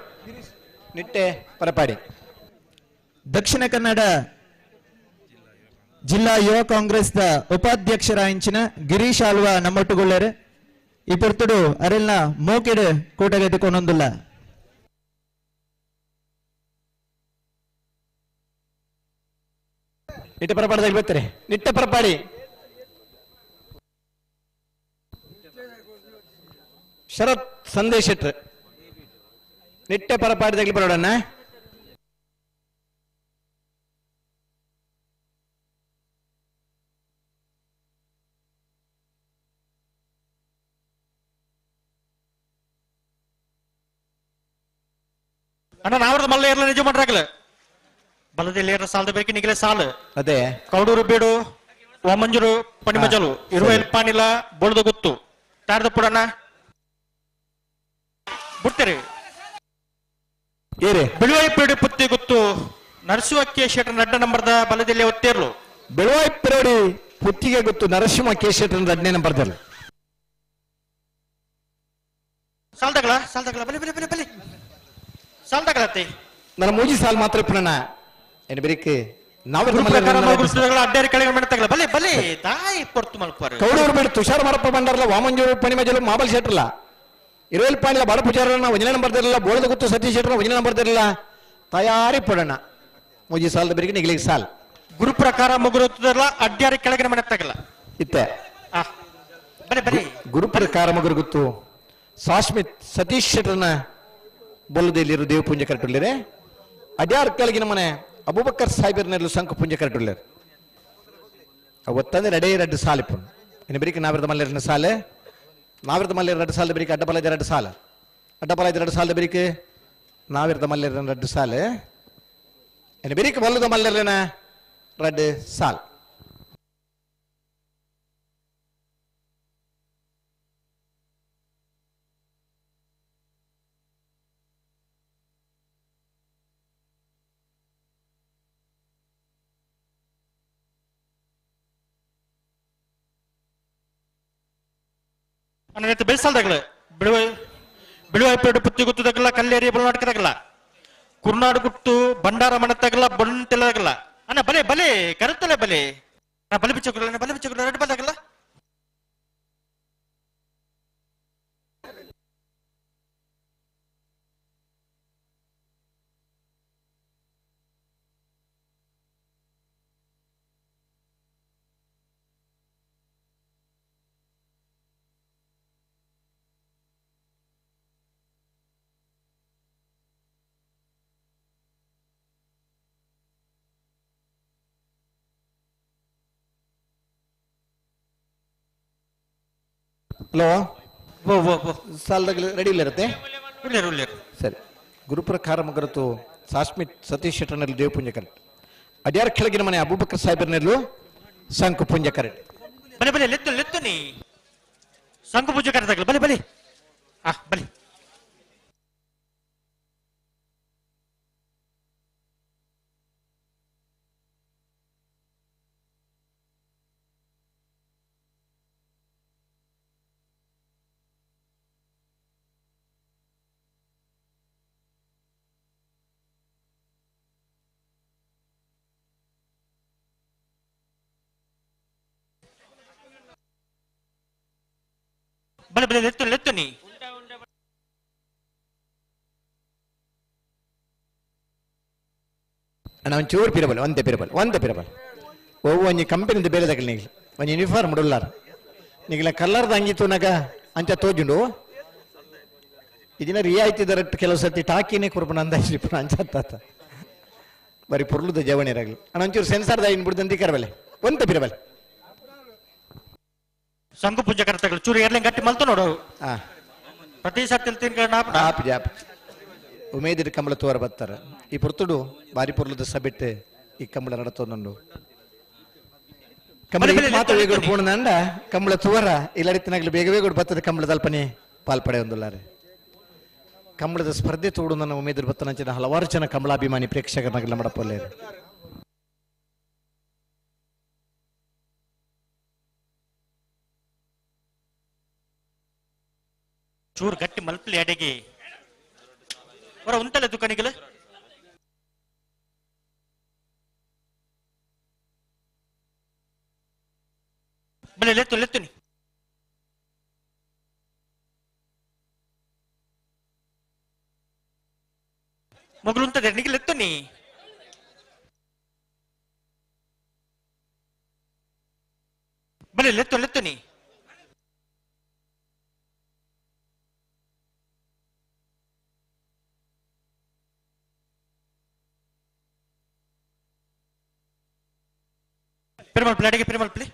ನಿಟ್ಟೆ ಪರಪಾಡಿ ದಕ್ಷಿಣ ಕನ್ನಡ ಜಿಲ್ಲಾ ಯುವ ಕಾಂಗ್ರೆಸ್ ಉಪಾಧ್ಯಕ್ಷರಾಯಿಂಚಿನ ಗಿರೀಶ್ ಆಳ್ವ ನಮ್ಮೊಟ್ಟುಗೊಳ್ಳರೆ ಈ ಪೊರ್ತುಡು ಅರೆಲ್ನ ಮೋಕೆಡ್ ಕೂಟಗೆದ್ದುಕೊಂಡೊಂದಿಲ್ಲ ನಿಟ್ಟೆ ಪರಪಾಡದಲ್ಲಿ ಬರ್ತಾರೆ ನಿಟ್ಟೆ ಪರಪಾಡಿ ಶರತ್ ಸಂದೇಶ್ ಶೆಟ್ರ್ ನಿಟ್ಟೆ ಪರಪಾಡಿದಾಗಲಿ ಬರೋಡಣ್ಣ ಅಣ್ಣ ನಾವ್ರದ್ದು ಮಲ್ಲ ಏರ್ಲ ನಿಜ ಮಾಡ್ರಾಗಲ್ಲ ಬಲದಲ್ಲಿ ಏರ ಸಾಲದ ಬೇಕು ನಿಗಲೆ ಸಾಲು ಅದೇ ಕೌಡೂರು ಬೀಡು ಓಮಂಜೂರು ಪಣಿಮಜಲು ಇರುವ ಎಲ್ಪಾನಿಲ್ಲ ಬೊಳ್ದು ಗೊತ್ತು ತಾರ್ದ ಪುಡಣ್ಣ ಬಿಡ್ತೀರಿ ಏರಿ ಬಿಳುವೈಪೇಡಿ ಪುತ್ತಿ ಗೊತ್ತು ನರಸಿಂಹಕ್ಕೆ ಶೆಟ್ರ ಅಡ್ಡ ನಂಬರ್ದ ಬಲದಲ್ಲಿ ಒತ್ತೇರ್ಲು ಬೆಳುವಾಯಿಪೇಡಿ ಪುತ್ತಿಗೆ ಗೊತ್ತು ನರಸಿಂಹ ಕೇಶೇಟ್ರ ಅಡ್ನೇ ನಂಬರ್ದಲ್ಲಿ ಸಾಲ್ದಗಳ ಬಲಿ ಬಲಿ ಬಲಿ ಬಲಿ ಸಾಲ್ದಗಳತ್ತೆ ನನ್ನ ಮೂಜಿ ಸಾಲ್ ಮಾತ್ರ ಪುಣ್ಣ ಏನು ಬೇರಿಕೆ ನಾವು ಅಡ್ಡಾರಿ ಕೆಳಗೆ ಮಾಡ್ತಾಗಲ್ಲ ಬಲಿ ಬಲಿ ತಾಯಿ ಕೊಡ್ತು ಮಲ್ಪಾರ ಕೌಡೂರು ಬಿಡು ತುಷಾರ ಮರಪ್ಪ ಬಂಡಾರಲ್ಲ ವಾಮಂಜೂರು ಪಣಿಮಜಲು ಮಾಬಲ್ ಶೆಟ್ರಲ್ಲ ಇರುವಲ್ ಪಾಣಿಲ್ಲ ಬಡ ಪೂಜಾರನ ಒಂಜನೇ ನಂಬರ್ ಇರಲಿಲ್ಲ ಬೋಳದ ಗೊತ್ತು ಸತೀಶ್ ಶೆಟ್ರ ಒಂಜನೇ ನಂಬರ್ ಇರಲಿಲ್ಲ ತಯಾರಿ ಪಡೋಣ ಮೂಜಿ ಸಾಲದ ಬೇರಿಗೆ ನಿಗಲಿಗೆ ಸಾಲ್ ಗುರು ಪ್ರಕಾರ ಮುಗುರುತ್ತದಲ್ಲ ಅಡ್ಡಾರಿ ಕೆಳಗಿನ ಮಾಡ್ತಾಗಲ್ಲ ಇತ್ತೆ ಬರೀ ಬರೀ ಗುರು ಪ್ರಕಾರ ಮಗರು ಗೊತ್ತು ಸಾಸ್ಮಿತ್ ಸತೀಶ್ ಶೆಟ್ರನ ಬೊಲ್ಲದಲ್ಲಿರು ದೇವ ಪೂಂಜೆ ಕರೆಕ್ಟುಳ್ಳರೆ ಅಡ್ಯಾರ್ ಕೆಳಗಿನ ಮನೆ ಅಬೂಬಕ್ಕರ್ ಸಾಹಿಬರ್ನಲ್ಲೂ ಸಂಕ ಪೂಂಜೆ ಕರೆಕ್ಟುಳ್ಳರು ಅವತ್ತಂದ್ರೆ ರೆಡ್ ಸಾಲಿಪ್ಪು ಇನ್ನು ಬರೀಕ ನಾವಿರದ ಮಲ್ಲೆರನ ಸಾಲೆ ನಾವಿರದ ಮಲ್ಲೆರ ಎರಡು ಸಾಲದ ಬರೀಕ ಅಡ್ಡಬಲದ ಎರಡು ಸಾಲ ಅಡ್ಡಬಲದ ಎರಡು ಸಾಲದ ಬರೀಕ ನಾವಿರದ ಮಲ್ಲೆರನ ಎರಡು ಸಾಲೆ ಇನ್ನು ಬರೀಕ ಬಲ್ಲದ ಮಲ್ಲೆರನ ರೆಡ್ ಸಾಲ್ ಅನ್ನತ್ತೆ ಬೆಳ್ಸಾಲ್ದಾಗಲ್ಲ ಬಿಳುವಾಯ್ಪೇಟೆ ಪುತ್ತಿ ಗುತ್ತದಾಗಲ್ಲ ಕಲ್ಲೇರಿ ಬಲನಾಟಕದಾಗಲ್ಲ ಕುರ್ನಾಡು ಗುಟ್ಟು ಬಂಡಾರ ಮಣತ್ತಾಗಲ್ಲ ಬಂಟೆಲಾಗಲ್ಲ ಅಣ್ಣ ಬಲೆ ಬಲೆ ಕರೆತಲೆ ಬಲೆ ಬಲೆ ಬಿಚ್ಚ ರೆಡ್ ಬಂದಾಗಲ್ಲ ಹಲೋ ಸಾಲದಾಗಲಿ ರೆಡಿ ಇಲ್ಲ ಇರುತ್ತೆ ಸರಿ ಗುರುಪ್ರಕಾರ ಮಗರತು ಸಾಸ್ಮಿತ್ ಸತೀಶ್ ಶೆಟ್ಟರ್ನಲ್ಲಿ ದೇವ ಪೂಂಜೆ ಕರೆಕ್ಟ್ ಅಡ್ಯಾರ ಕೆಳಗಿನ ಮನೆ ಅಬೂಬಕ್ಕರ್ ಸಾಹಿಬರ್ನಲ್ಲೂ ಸಂಕು ಪೂಂಜೆ ಕರೆಕ್ಟ್ ಬಲೆ ಬಲೆ ಲೆತ್ತು ನೀ ಸಂಕು ಪೂಜೆ ಕರೆದಾಗಲ್ಲ ಬಲೆ ಬಲೆ ಬಲೆ ಬಲೆ ಬಲೆ ಲೆತ್ತು ನೀ ಅಣ್ಣ ಒಂಚೂರು ಪಿರಬಲ್ ಒಂದೇ ಪಿರಬಲ್ ಓ ಒಂಜಿ ಕಂಪನಿದ ಬೇರೆ ತಗಲಿ ಒಂಜಿ ಯೂನಿಫಾರ್ಮ್ ಉಡಲ್ಲಾರ ನಿಗಲ ಕಲ್ಲರ್ದ ಅಂಗಿತುನಗ ಅಂಚ ತೋಜುಂಡು ಇದನ್ನ ರಿಯಾಯಿತಿ ದರ ಕೆಲವು ಸತಿ ಟಾಕಿನೇ ಕುರ್ಬನ ಅಂದಾಜಿಪುನ ಅಂಚತ್ತ ಬರೀ ಪುರ್ಲುದ ಜವಣಿರಾಗ್ಲಿ ಅಣ್ಣ ಒಂಚೂರು ಸೆನ್ಸಾರ್ ದಾಯಿನ್ ಬಿಡ್ದಂತಿ ಕರಬಲೆ ಒಂತ ಬಿರಬಲೆ ಸಂಘ ಪೂಜೆ ಕರ್ತಗಳು ಚೂರು ಏರ್ಲೆ ಗಟ್ಟಿ ಮಲ್ತು ನೋಡು ಪ್ರತಿ ಸರ್ತಿ ಉಮೇದಿರ ಕಂಬಳ ತೋರ ಬತ್ತಾರ ಈ ಪುರ್ತುಡು ಬಾರಿ ಪುರ್ಲುದ ಸಭೆಟ್ಟು ಈ ಕಂಬಳ ನಡತೊಂದು ಕಂಬಳ ಮಾತು ವೇಗೋಡು ಪೂರ್ಣಂಡ ಕಂಬಳ ತೋರ ಇಲ್ಲಡಿತ್ತಿನಾಗ್ಲಿ ಬೇಗ ವೇಗೋಡು ಬತ್ತದ ಕಂಬಳದ ಅಲ್ಪನೆ ಪಾಲ್ಪಡೆ ಒಂದುಲ್ಲಾರೆ ಕಂಬಳದ ಸ್ಪರ್ಧೆ ತೋಡು ನನ್ನ ಉಮೇದಿರು ಬತ್ತನಂಚಿನ ಹಲವಾರು ಜನ ಕಂಬಳಾಭಿಮಾನಿ ಪ್ರೇಕ್ಷಕರನ್ನಾಗಲ್ಲ ಮಾಡಪ್ಪಲ್ಲೇ ಚೂರು ಗಟ್ಟಿ ಮಲ್ಪಲಿ ಅಡೆಗೆ ಹೊರ ಉಂಟಲ್ಲ ದುಕಾನಿಗಳು ಬಲೆ ಲೆತ್ತು ಲೆತ್ತುನಿ ಮೊಗಲು ಉಂಟದೆ ನಿಗೆ ಲೆತ್ತುನಿ ಬಲೆ ಲೆತ್ತು ಲೆತ್ತುನಿ பெருமாள் அடிக்க பெருமாள் பிள்ளை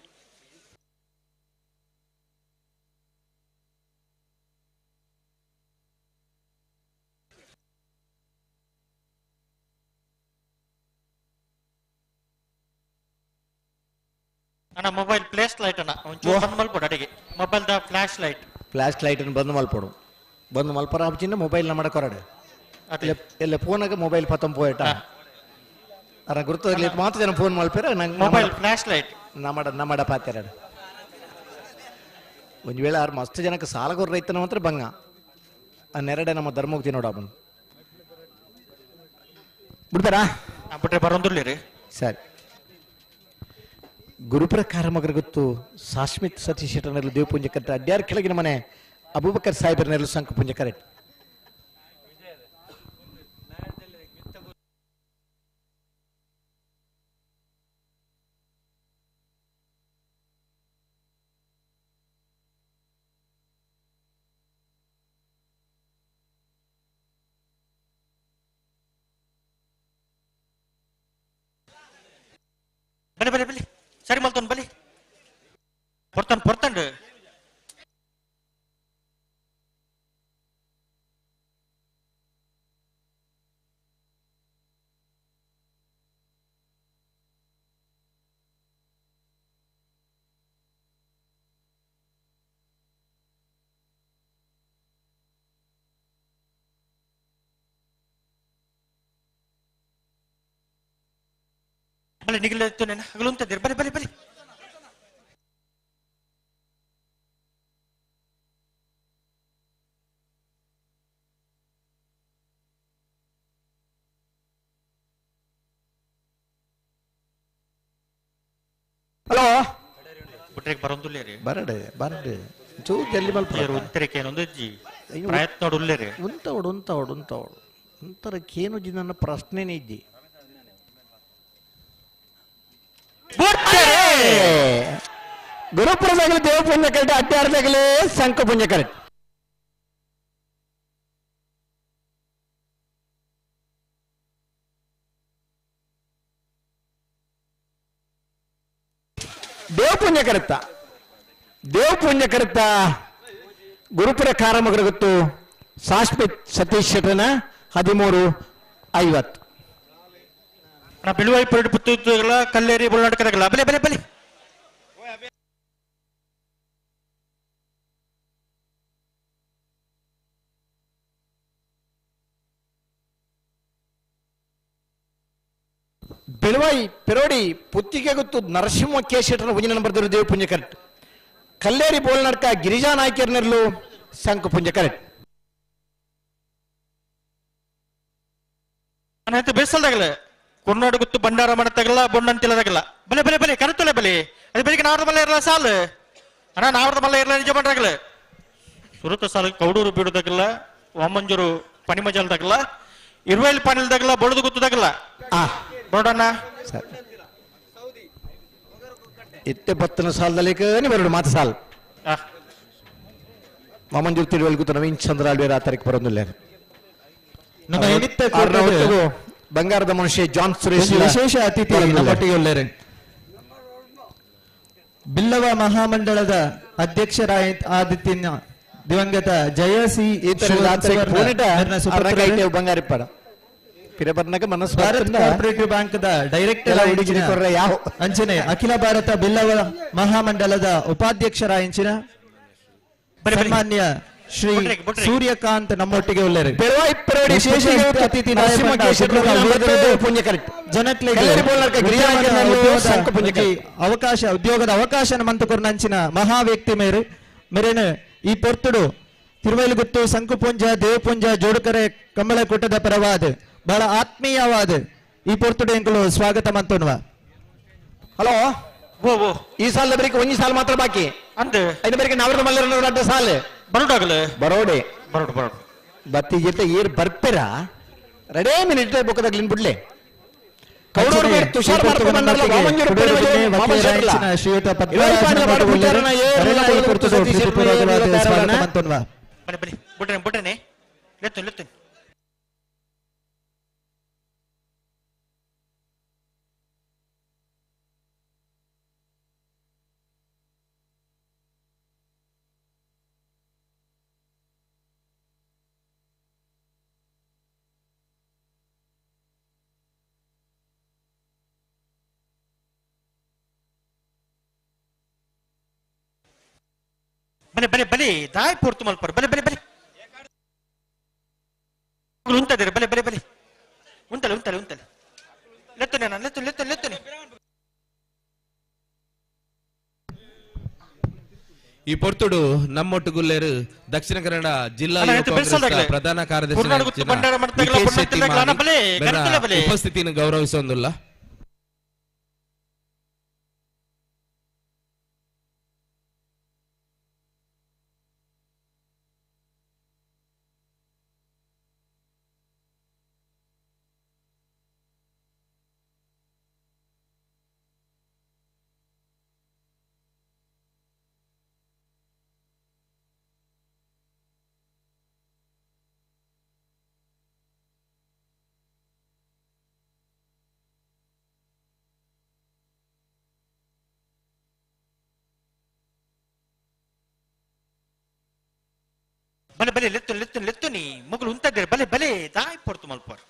ಅಣ್ಣ ಮೊಬೈಲ್ ಫ್ಲಾಶ್ ಲೈಟ್ ಅಣ್ಣ ಒಂಚೂರು ಬಂದ್ ಮಲ್ಪಡು ಅಡಿಗೆ ಮೊಬೈಲ್ ದ ಫ್ಲಾಶ್ ಲೈಟ್ ಅನ್ನು ಬಂದು ಮಲ್ಪಡು ಬಂದು ಮಲ್ಪರ ಆಪ್ಚಿಂದ ಮೊಬೈಲ್ ನಮ್ಮಡ ಕೊರಡೆ ಎಲ್ಲ ಫೋನಾಗ ಮೊಬೈಲ್ ಪತ್ತಂ ಪೋಯಟ ಅರ ಗುರುತಾಗ್ಲಿ ಮಾತು ಜನ ಫೋನ್ ಮಲ್ಪೇರ ನಂಗೆ ಮೊಬೈಲ್ ಫ್ಲಾಶ್ ಲೈಟ್ ನಮ್ಮಡ ಪಾತ್ಯಾರ ಒಂದು ವೇಳೆ ಆರು ಮಸ್ತ್ ಜನಕ್ಕೆ ಸಾಲಗೋರ್ ರೈತನ ಮಾತ್ರ ಬಂಗ ಆ ನೆರಡೆ ನಮ್ಮ ಧರ್ಮೋಕ್ತಿ ನೋಡ ಅವನು ಬಿಡ್ತಾರಾ ಬಿಟ್ರೆ ಬರೋದಿಲ್ಲ ಸರಿ ಗುರುಪ್ರಕಾರ ಮಗರ ಗೊತ್ತು ಸಾಶ್ಮಿತ್ ಸತೀಶ್ ಶೆಟ್ಟರ್ನೆಲ್ಲ ದೇವಪುಂಜ ಕಟ್ಟ ಅಡ್ಯಾರ ಕೆಳಗಿನ ಮನೆ ಅಬೂಬಕರ್ ಸಾಹೇಬರನ್ನೆಲ್ಲ ಸಂಕ ಪುಂಜ ಕರೆಕ್ಟ್ ಬಲಿ ಬಲಿ ಬಲಿ ಸರಿ ಮಲ್ತೊಂದು ಬಲಿ ಪೊರ್ತಂಡು ಬಲಿ ನಿಗಲೆತ್ತು ನೆನ ಹಗಲು ಅಂತದಿರ್ ಬಲಿ ಬಲಿ ಬಲಿ ಹಲೋ ಬಿಟ್ರೆ ಬರೋದಿಲ್ಲ ರೀ ಬರಡೆ ಚೂ ಜಲ್ದಿ ಮಲ್ಪರು ಉತ್ತರಕ್ಕೆ ಏನೊಂದು ಪ್ರಯತ್ನ ನೋಡುಲ್ಲೇ ರೀ ಉಂತವಡು ಉಂತರಕ್ಕೇನು ಜಿ ನನ್ನ ಪ್ರಶ್ನೆನೇ ಇದ್ದಿ ಗುರುಪುರದಾಗಲಿ ದೇವ ಪುಣ್ಯ ಕರೆಕ್ಟ್ ಅಡ್ಡಾರದಾಗಲಿ ಸಂಕ ಪುಣ್ಯ ಕರೆಕ್ಟ್ ದೇವ ಪುಣ್ಯ ಕರೆಕ್ತ ಗುರುಪುರ ಕಾರಮಗರ ಗೊತ್ತು ಸಾಶ್ಮಿತ್ ಸತೀಶ್ ಶೆಟ್ಟನ 13:50 ಬಿಳುವಾಯಿ ಪುರಡು ಪುತ್ತೂರುಗಳ ಕಲ್ಲೇರಿ ಬುಲ್ನಾಟಕದಾಗಲ್ಲ ಬಲೆ ಬಲೆ ಬಲೆ ಬೆಳವಾಯಿ ಪೆರೋಡಿ ಪುತ್ತಿಗೆ ಗೊತ್ತು ನರಸಿಂಹ ಕೇಶೆಟ್ಟನ ಪುಂಜನ ಬರ್ದಿರು ದೇವ ಪುಣ್ಯ ಕರೆಕ್ಟ್ ಕಲ್ಲೇರಿ ಬೋಲ್ನಡ್ಕ ಗಿರಿಜಾ ನಾಯ್ಕರ್ನೆರ್ಲು ಸಂಕ ಪುಂಜ ಕರೆಕ್ಟ್ ಬೇಸಲ್ದಾಗಲ್ಲ ಕುರ್ನಾಡು ಗೊತ್ತು ಬಂಡಾರ ಮಾಡತ್ತಾಗಲ್ಲ ಬೊಣ್ಣಂತಿಲ್ಲದಾಗಲ್ಲ ಬಲೆ ಬಲೆ ಬಲೆ ಕರೆತಲೆ ಬಲೆ ಅದು ಬೆಳಿಗ್ಗೆ ನಾವ್ರದ ಮಲ್ಲ ಇರಲ್ಲ ಸಾಲು ಅಣ್ಣ ನಾವ್ರದ ಮಲ್ಲ ಇರಲ್ಲ ನಿಜ ಮಾಡ್ರಾಗಲ್ಲ ಸುರತ ಸಾಲ ಕೌಡೂರು ಬೀಡುದಾಗಲ್ಲ ವಾಮಂಜೂರು ಪನಿಮಜಾಲ್ದಾಗಲ್ಲ ಇರುವೆಲ್ ಪಾನಿಲ್ದಾಗಲ್ಲ ಬೊಳದು ಗೊತ್ತದಾಗಲ್ಲ ಬರೋಡಣ್ಣ ಇತ್ತೆ 10 ಸಾಲದಲ್ಲಿ ಬರೋಡು ಮಾತು ಸಾಲ್ ಮಾಮಂಜೂರು ತಿಳುವಳಿ ಕೂತು ನವೀನ್ ಚಂದ್ರ ಅಲ್ವೇರ ಆ ತಾರೀಕು ಬರೋದಿಲ್ಲ ನಮ್ಮ ಎನಿತ್ತ ಕೂಟದ ಬಂಗಾರದ ಮನುಷ್ಯ ಜಾನ್ ಸುರೇಶ್ ವಿಶೇಷ ಅತಿಥಿ ನಮ್ಮೊಟ್ಟಿಗೆ ಉಳ್ಳೇರು. ಬಿಲ್ಲವ ಮಹಾಮಂಡಳದ ಅಧ್ಯಕ್ಷರಾಯ ಆದಿತ್ಯನ ದಿವಂಗತ ಜಯಸಿ ಬಂಗಾರಿಪ್ಪಡ ಪಿರಬರ್ನಗ ಮನಸ್ಸು Bharat cooperative bank the director ಯಾವ ಅಂಚನೆ ಅಖಿಲ ಭಾರತ ಬಿಲ್ಲವ ಮಹಾಮಂಡಲದ ಉಪಾಧ್ಯಕ್ಷರಾಯಿಂಚಿನ ಸನ್ಮಾನ್ಯ ಶ್ರೀ ಸೂರ್ಯಕಾಂತ್ ನಮ್ಮೊಟ್ಟಿಗೆ ಉಳ್ಳೇರು. ವಿಶೇಷ ಅತಿಥಿ ಉದ್ಯೋಗದ ಅವಕಾಶ ಮಂತುಕೊರ್ನಂಚಿನ ಮಹಾ ವ್ಯಕ್ತಿ ಮೇರೆನು ಈ ಪೊರ್ತುಡು ತಿರುವೈಲುಗುತ್ತು ಸಂಕುಪುಂಜ ದೇವಪುಂಜ ಜೋಡುಕರೆ ಕಂಬಳಕೂಟದ ಪರವಾದ ಬಹಳ ಆತ್ಮೀಯವಾದ ಈ ಪೊರ್ತುಡು ಎಂಕಲು ಸ್ವಾಗತ ಮಂತೋನ್ವ. ಹಲೋ ಈ ಸಾಲ ಬರೀ ಒಂಜಿ ಸಾಲ ಮಾತ್ರ ಬಾಕಿ ಅಂದ ಐದು ಬರೀ ನಾವ್ರದ ಮಲ್ಲರ ಅಡ್ಡ ಸಾಲ ಬರೋಡಾಗಲ್ಲ ಬರೋಡೆ ಬರೋಡು ಬರೋಡು ಬತ್ತಿ ಜೊತೆ ಏರ್ ಬರ್ಪೆರ ರೆಡೇ ಮಿನಿಟ್ ಬೊಕ್ಕದಾಗ್ಲಿನ್ ಬಿಡ್ಲೆ ಕೌಡೂರು ತುಷಾರ್ ಶ್ರೀಯುತ ಬುಟ್ಟನೆ ಲೆತ್ತು ಲೆತ್ತು ಬಲೆ ಬಲೆ ಬಲೆ ದಾಯ್ ಪೋರ್ತು ಮಲ್ಪರ್ ಬಲೆ ಬಲೆ ಬಲೆ ಉಂಟದಿರ ಬಲೆ ಬಲೆ ಬಲೆ ಉಂಟಲೆ ಉಂಟಲೆ ಉಂಟಲೆ ಲೆತ್ತನೆ ನಾನು ಲೆತ್ತು ಲೆತ್ತು ಲೆತ್ತನೆ. ಈ ಪೊರ್ತುಡು ನಮ್ಮೊಟ್ಟುಗುಲ್ಲೇರು ದಕ್ಷಿಣ ಕನ್ನಡ ಜಿಲ್ಲಾ ಪ್ರಧಾನ ಕಾರ್ಯದರ್ಶಿ ಉಪಸ್ಥಿತಿಯನ್ನು ಗೌರವಿಸೊಂದಿಲ್ಲ. ಬಲೆ ಬಲೆ ಲೆತ್ತು ಲೆತ್ತು ಲೆತ್ತು ನೀ ಮಗಳು ಉಂಟದಿರ ಬಲೆ ಬಲೆ ದಾಯ್ ಪೋರ್ತು ಮಲ್ಪರ್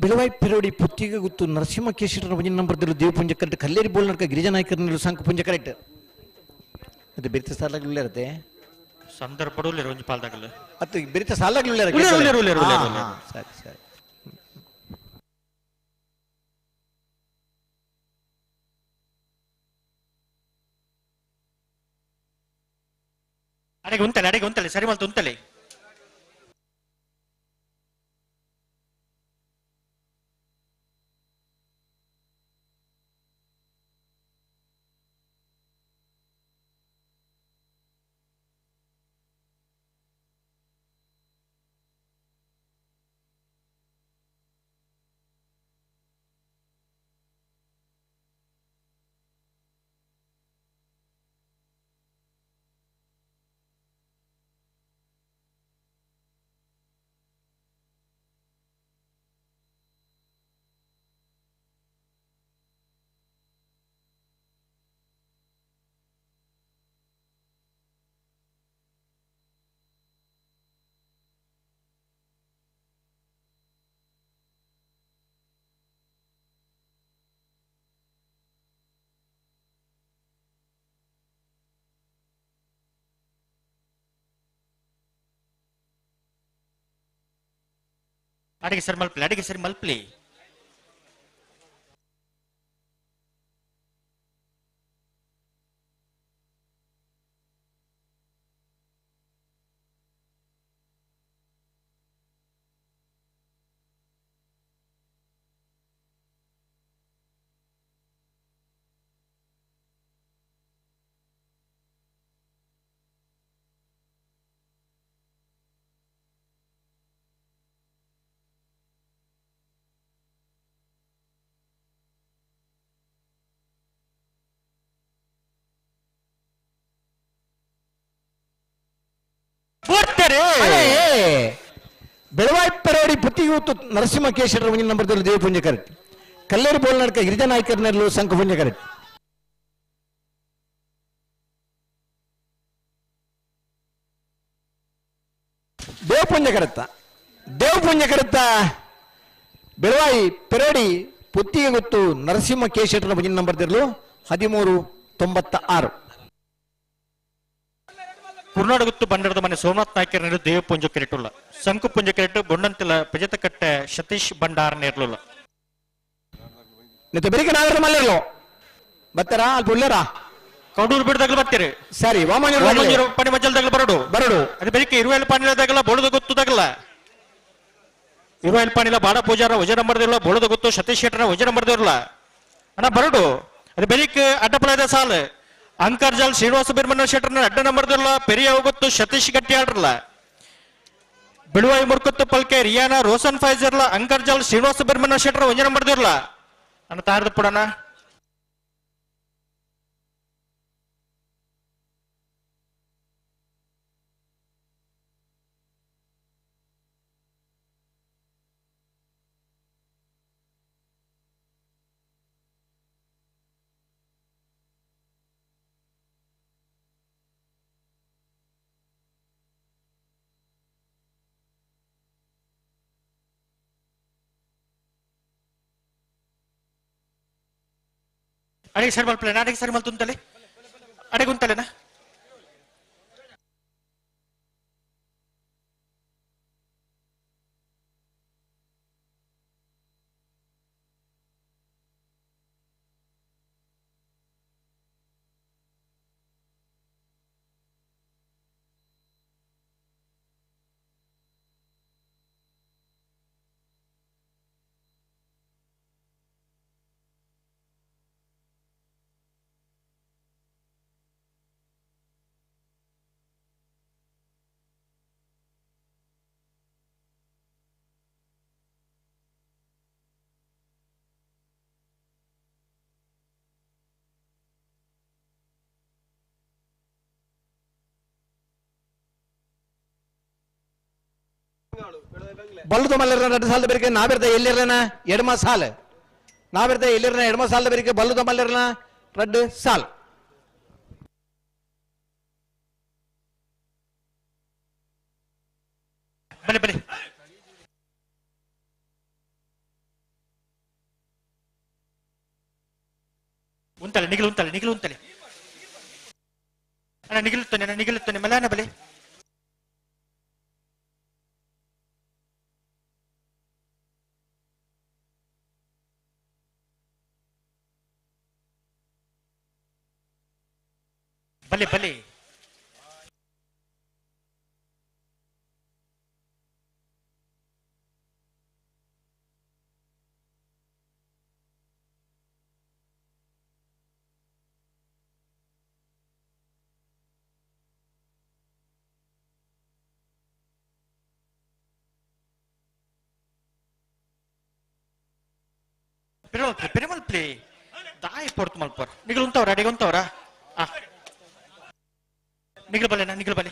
ಬಿಳವಾಯಿ ಪಿರೋಡಿ ಪುತ್ತಿಗೆ ಗೊತ್ತು ನರಸಿಂಹಕೇಶ್ವರನ ಒಂಜಿನ ನಂಬರ್ದಲ್ಲೂ ದೇವಪುಂಜ ಕರೆಕ್ಟ್ ಕಲ್ಲೇರಿ ಬೋಲ್ನರ್ಕ ಗಿರಿಜನಾಯಕರನಲ್ಲೂ ಸಂಕುಪುಂಜ ಕರೆಕ್ಟ್ ಅದು ಬೆರಿತ ಸಾಲಾಗ್ಲೂ ಇರತ್ತೆ ಸಂದರ್ಭ ಒಂಜಿ ಪಾಲ್ದಾಗಲ್ಲ ಅದು ಬೆರಿತ ಸಾಲಾಗ್ಲೂ ಸರಿ ಸರಿ ಅಡೆಗೆ ಉಂಟಲೆ ಸರಿ ಮಲ್ತು ಉಂಟಲೆ ಅಡಿಗೆ ಸರಿ ಮಲ್ಪ್ಲಿ ಮಾರಿ ಬೆಳವಾಯಿ ಪೆರೋಡಿ ಪುತ್ತಿಯೂತು ನರಸಿಂಹ ಕೇಶರ ಮುಂದಿನ ನಂಬರ್ದಲ್ಲಿ ದೇವಪುಂಜ ಕರೆಕ್ಟ್ ಕಲ್ಲೇರು ಬೋಲ್ನಡ್ಕ ಗಿರಿಜಾ ನಾಯ್ಕರ್ನಲ್ಲೂ ಸಂಕುಪುಂಜ ಕರೆಕ್ಟ್ ದೇವಪುಂಜ ಕರೆತ್ತ ಬೆಳವಾಯಿ ಪೆರೋಡಿ ಪುತ್ತಿಗೆ ಗೊತ್ತು ನರಸಿಂಹ ಕೇಶರ ಮುಂದಿನ ನಂಬರ್ದಲ್ಲೂ 1396 ಕುರ್ನಾಡಗುತ್ತು ಬಂಡರದ ಮನೆ ಸೋಮನಾಥ್ ನಾಯ್ಕರ್ ದೇವ ಪುಂಜ ಕೆರೆಟುಲ್ಲ ಸಂಕು ಪುಂಜ ಕೆರೆಟ್ಟು ಬೊಂಡಂತಿಲ ಪೆಜತಕಟ್ಟೆ ಸತೀಶ್ ಭಂಡಾರ ನೇರ್ಲುಲ್ಲ ನಿತ್ತ ಬೆರಿಕೆ ನಾಗರ ಮಲ್ಲೆರ್ಲೋ ಬತ್ತರಾ ಅಲ್ಪ ಉಳ್ಳೇರಾ ಕೌಡೂರು ಬಿಡದಾಗಲು ಬರ್ತೀರಿ ಸರಿ ವಾಮಂಜೂರು ಪಣಿ ಮಜ್ಜಲ್ದಾಗಲು ಬರಡು ಅದು ಬೆರಿಕೆ 20 ಪಾಣಿಲದಾಗಲ್ಲ ಬೋಳದ ಗೊತ್ತುದಾಗಲ್ಲ 20 ಪಾಣಿಲ ಬಾಡ ಪೂಜಾರ ವಜ ನಂಬರ್ದಿರಲ್ಲ ಬೋಳದ ಗೊತ್ತು ಸತೀಶ್ ಶೆಟ್ಟರ ವಜ ನಂಬರ್ದಿರಲ್ಲ ಅಣ್ಣ ಬರಡು ಅದು ಬೆರಿಕೆ ಅಡ್ಡಪಳದ ಸಾಲ ಅಂಕರ್ಜಾಲ್ ಶ್ರೀನಿವಾಸ ಬಿರ್ಮಣ್ಣ ಶೆಟ್ಟರ್ನ ಅಡ್ಡ ನಂಬರ್ದಿರಲ್ಲ ಪೆರಿಯ ಹೋಗುತ್ತು ಸತೀಶ್ ಗಟ್ಟಿ ಆಡ್ರಲ್ಲ ಬಿಳುವಾಯಿ ಮುರ್ಕತ್ತು ಪಲ್ಕೆ ರಿಯಾನ ರೋಸನ್ ಫೈಜರ್ಲ ಅಂಕರ್ಜಾಲ್ ಶ್ರೀನಿವಾಸ ಬಿರ್ಮಣ್ಣ ಶೆಟ್ಟರ್ ವಜ ನಂಬರ್ದಿರಲ್ಲ ಅಣ್ಣ ತಾರ್ದ ಪುಡಣ ಅಡಿಗೆ ಸರಿ ಮಲ್ಪಲೆ ಅಡಿಗೆ ಸರಿ ಮಲ್ ತುಂತಲೆ ಅಡಿಗೆ ಉಂತಲೆನಾ ಬಲ್ಲದು ಮಲ್ಲರ ಎರಡು ಸಾಲದ ಬೆರಿಕೆ ನಾವಿರ್ದ ಎಲ್ಲಿರ್ಲನ ಎಡಮ ಸಾಲ ನಾವಿರ್ದ ಎಲ್ಲಿರ್ನ ಎಡಮ ಸಾಲದ ಬೆರಿಕೆ ಬಲ್ಲದು ಮಲ್ಲರ್ನ ರಡ್ಡು ಸಾಲ್ ಬಲೆ ಬಲೆ ಉಂತಲೆ ನಿಗಿಲು ಉಂತಲೆ ಅಣ್ಣ ನಿಗಿಲುತ್ತಾನೆ ಮಲಾನ ಬಲೆ ಬಲೆ ಬಲೆ పెరమల్ ప్లే దాయి పొడుతు మల్పర్ నిగలు ఉంతవరా అడిగి ఉంతవరా నిగలు బలే ಬಲೆ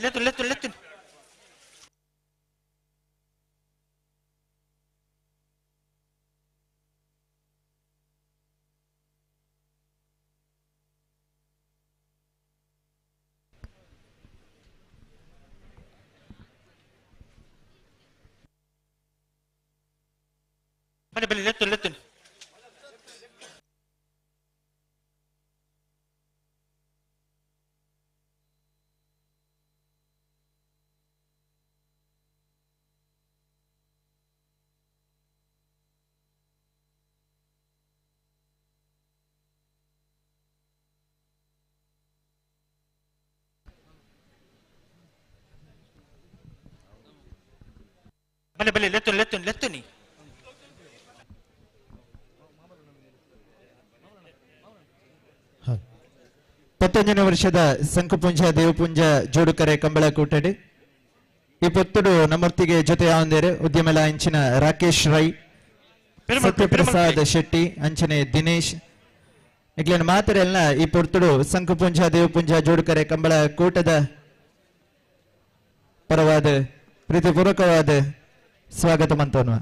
ಲೆತ್ತು ಬಲೆ ಲೆತ್ತು ಬಲೆ ಬಲೆ ಲೆತ್ತುನಿ ಲೆತ್ತುನಿ ಲೆತ್ತುನಿ ಪತ್ತೊಂದನೇ ವರ್ಷದ ಸಂಕುಪುಂಜ ದೇವಪುಂಜ ಜೋಡುಕರೆ ಕಂಬಳ ಕೂಟಡಿ ಈ ಪೊತ್ತುಡು ನಮ್ಮೊತ್ತಿಗೆ ಜೊತೆ ಯಾವಂದೇರು ಉದ್ಯಮಲ ಅಂಚಿನ ರಾಕೇಶ್ ರೈ ಸತ್ಯಪ್ರಸಾದ್ ಶೆಟ್ಟಿ ಅಂಚನೆ ದಿನೇಶ್ ಇಗ್ಲಿನ ಮಾತರೆಲ್ಲ ಈ ಪೊರ್ತುಡು ಸಂಕುಪುಂಜ ದೇವಪುಂಜ ಜೋಡುಕರೆ ಕಂಬಳ ಕೂಟದ ಪರವಾದ ಪ್ರೀತಿಪೂರ್ವಕವಾದ ಸ್ವಾಗತ ಮಂತೋನ್ವ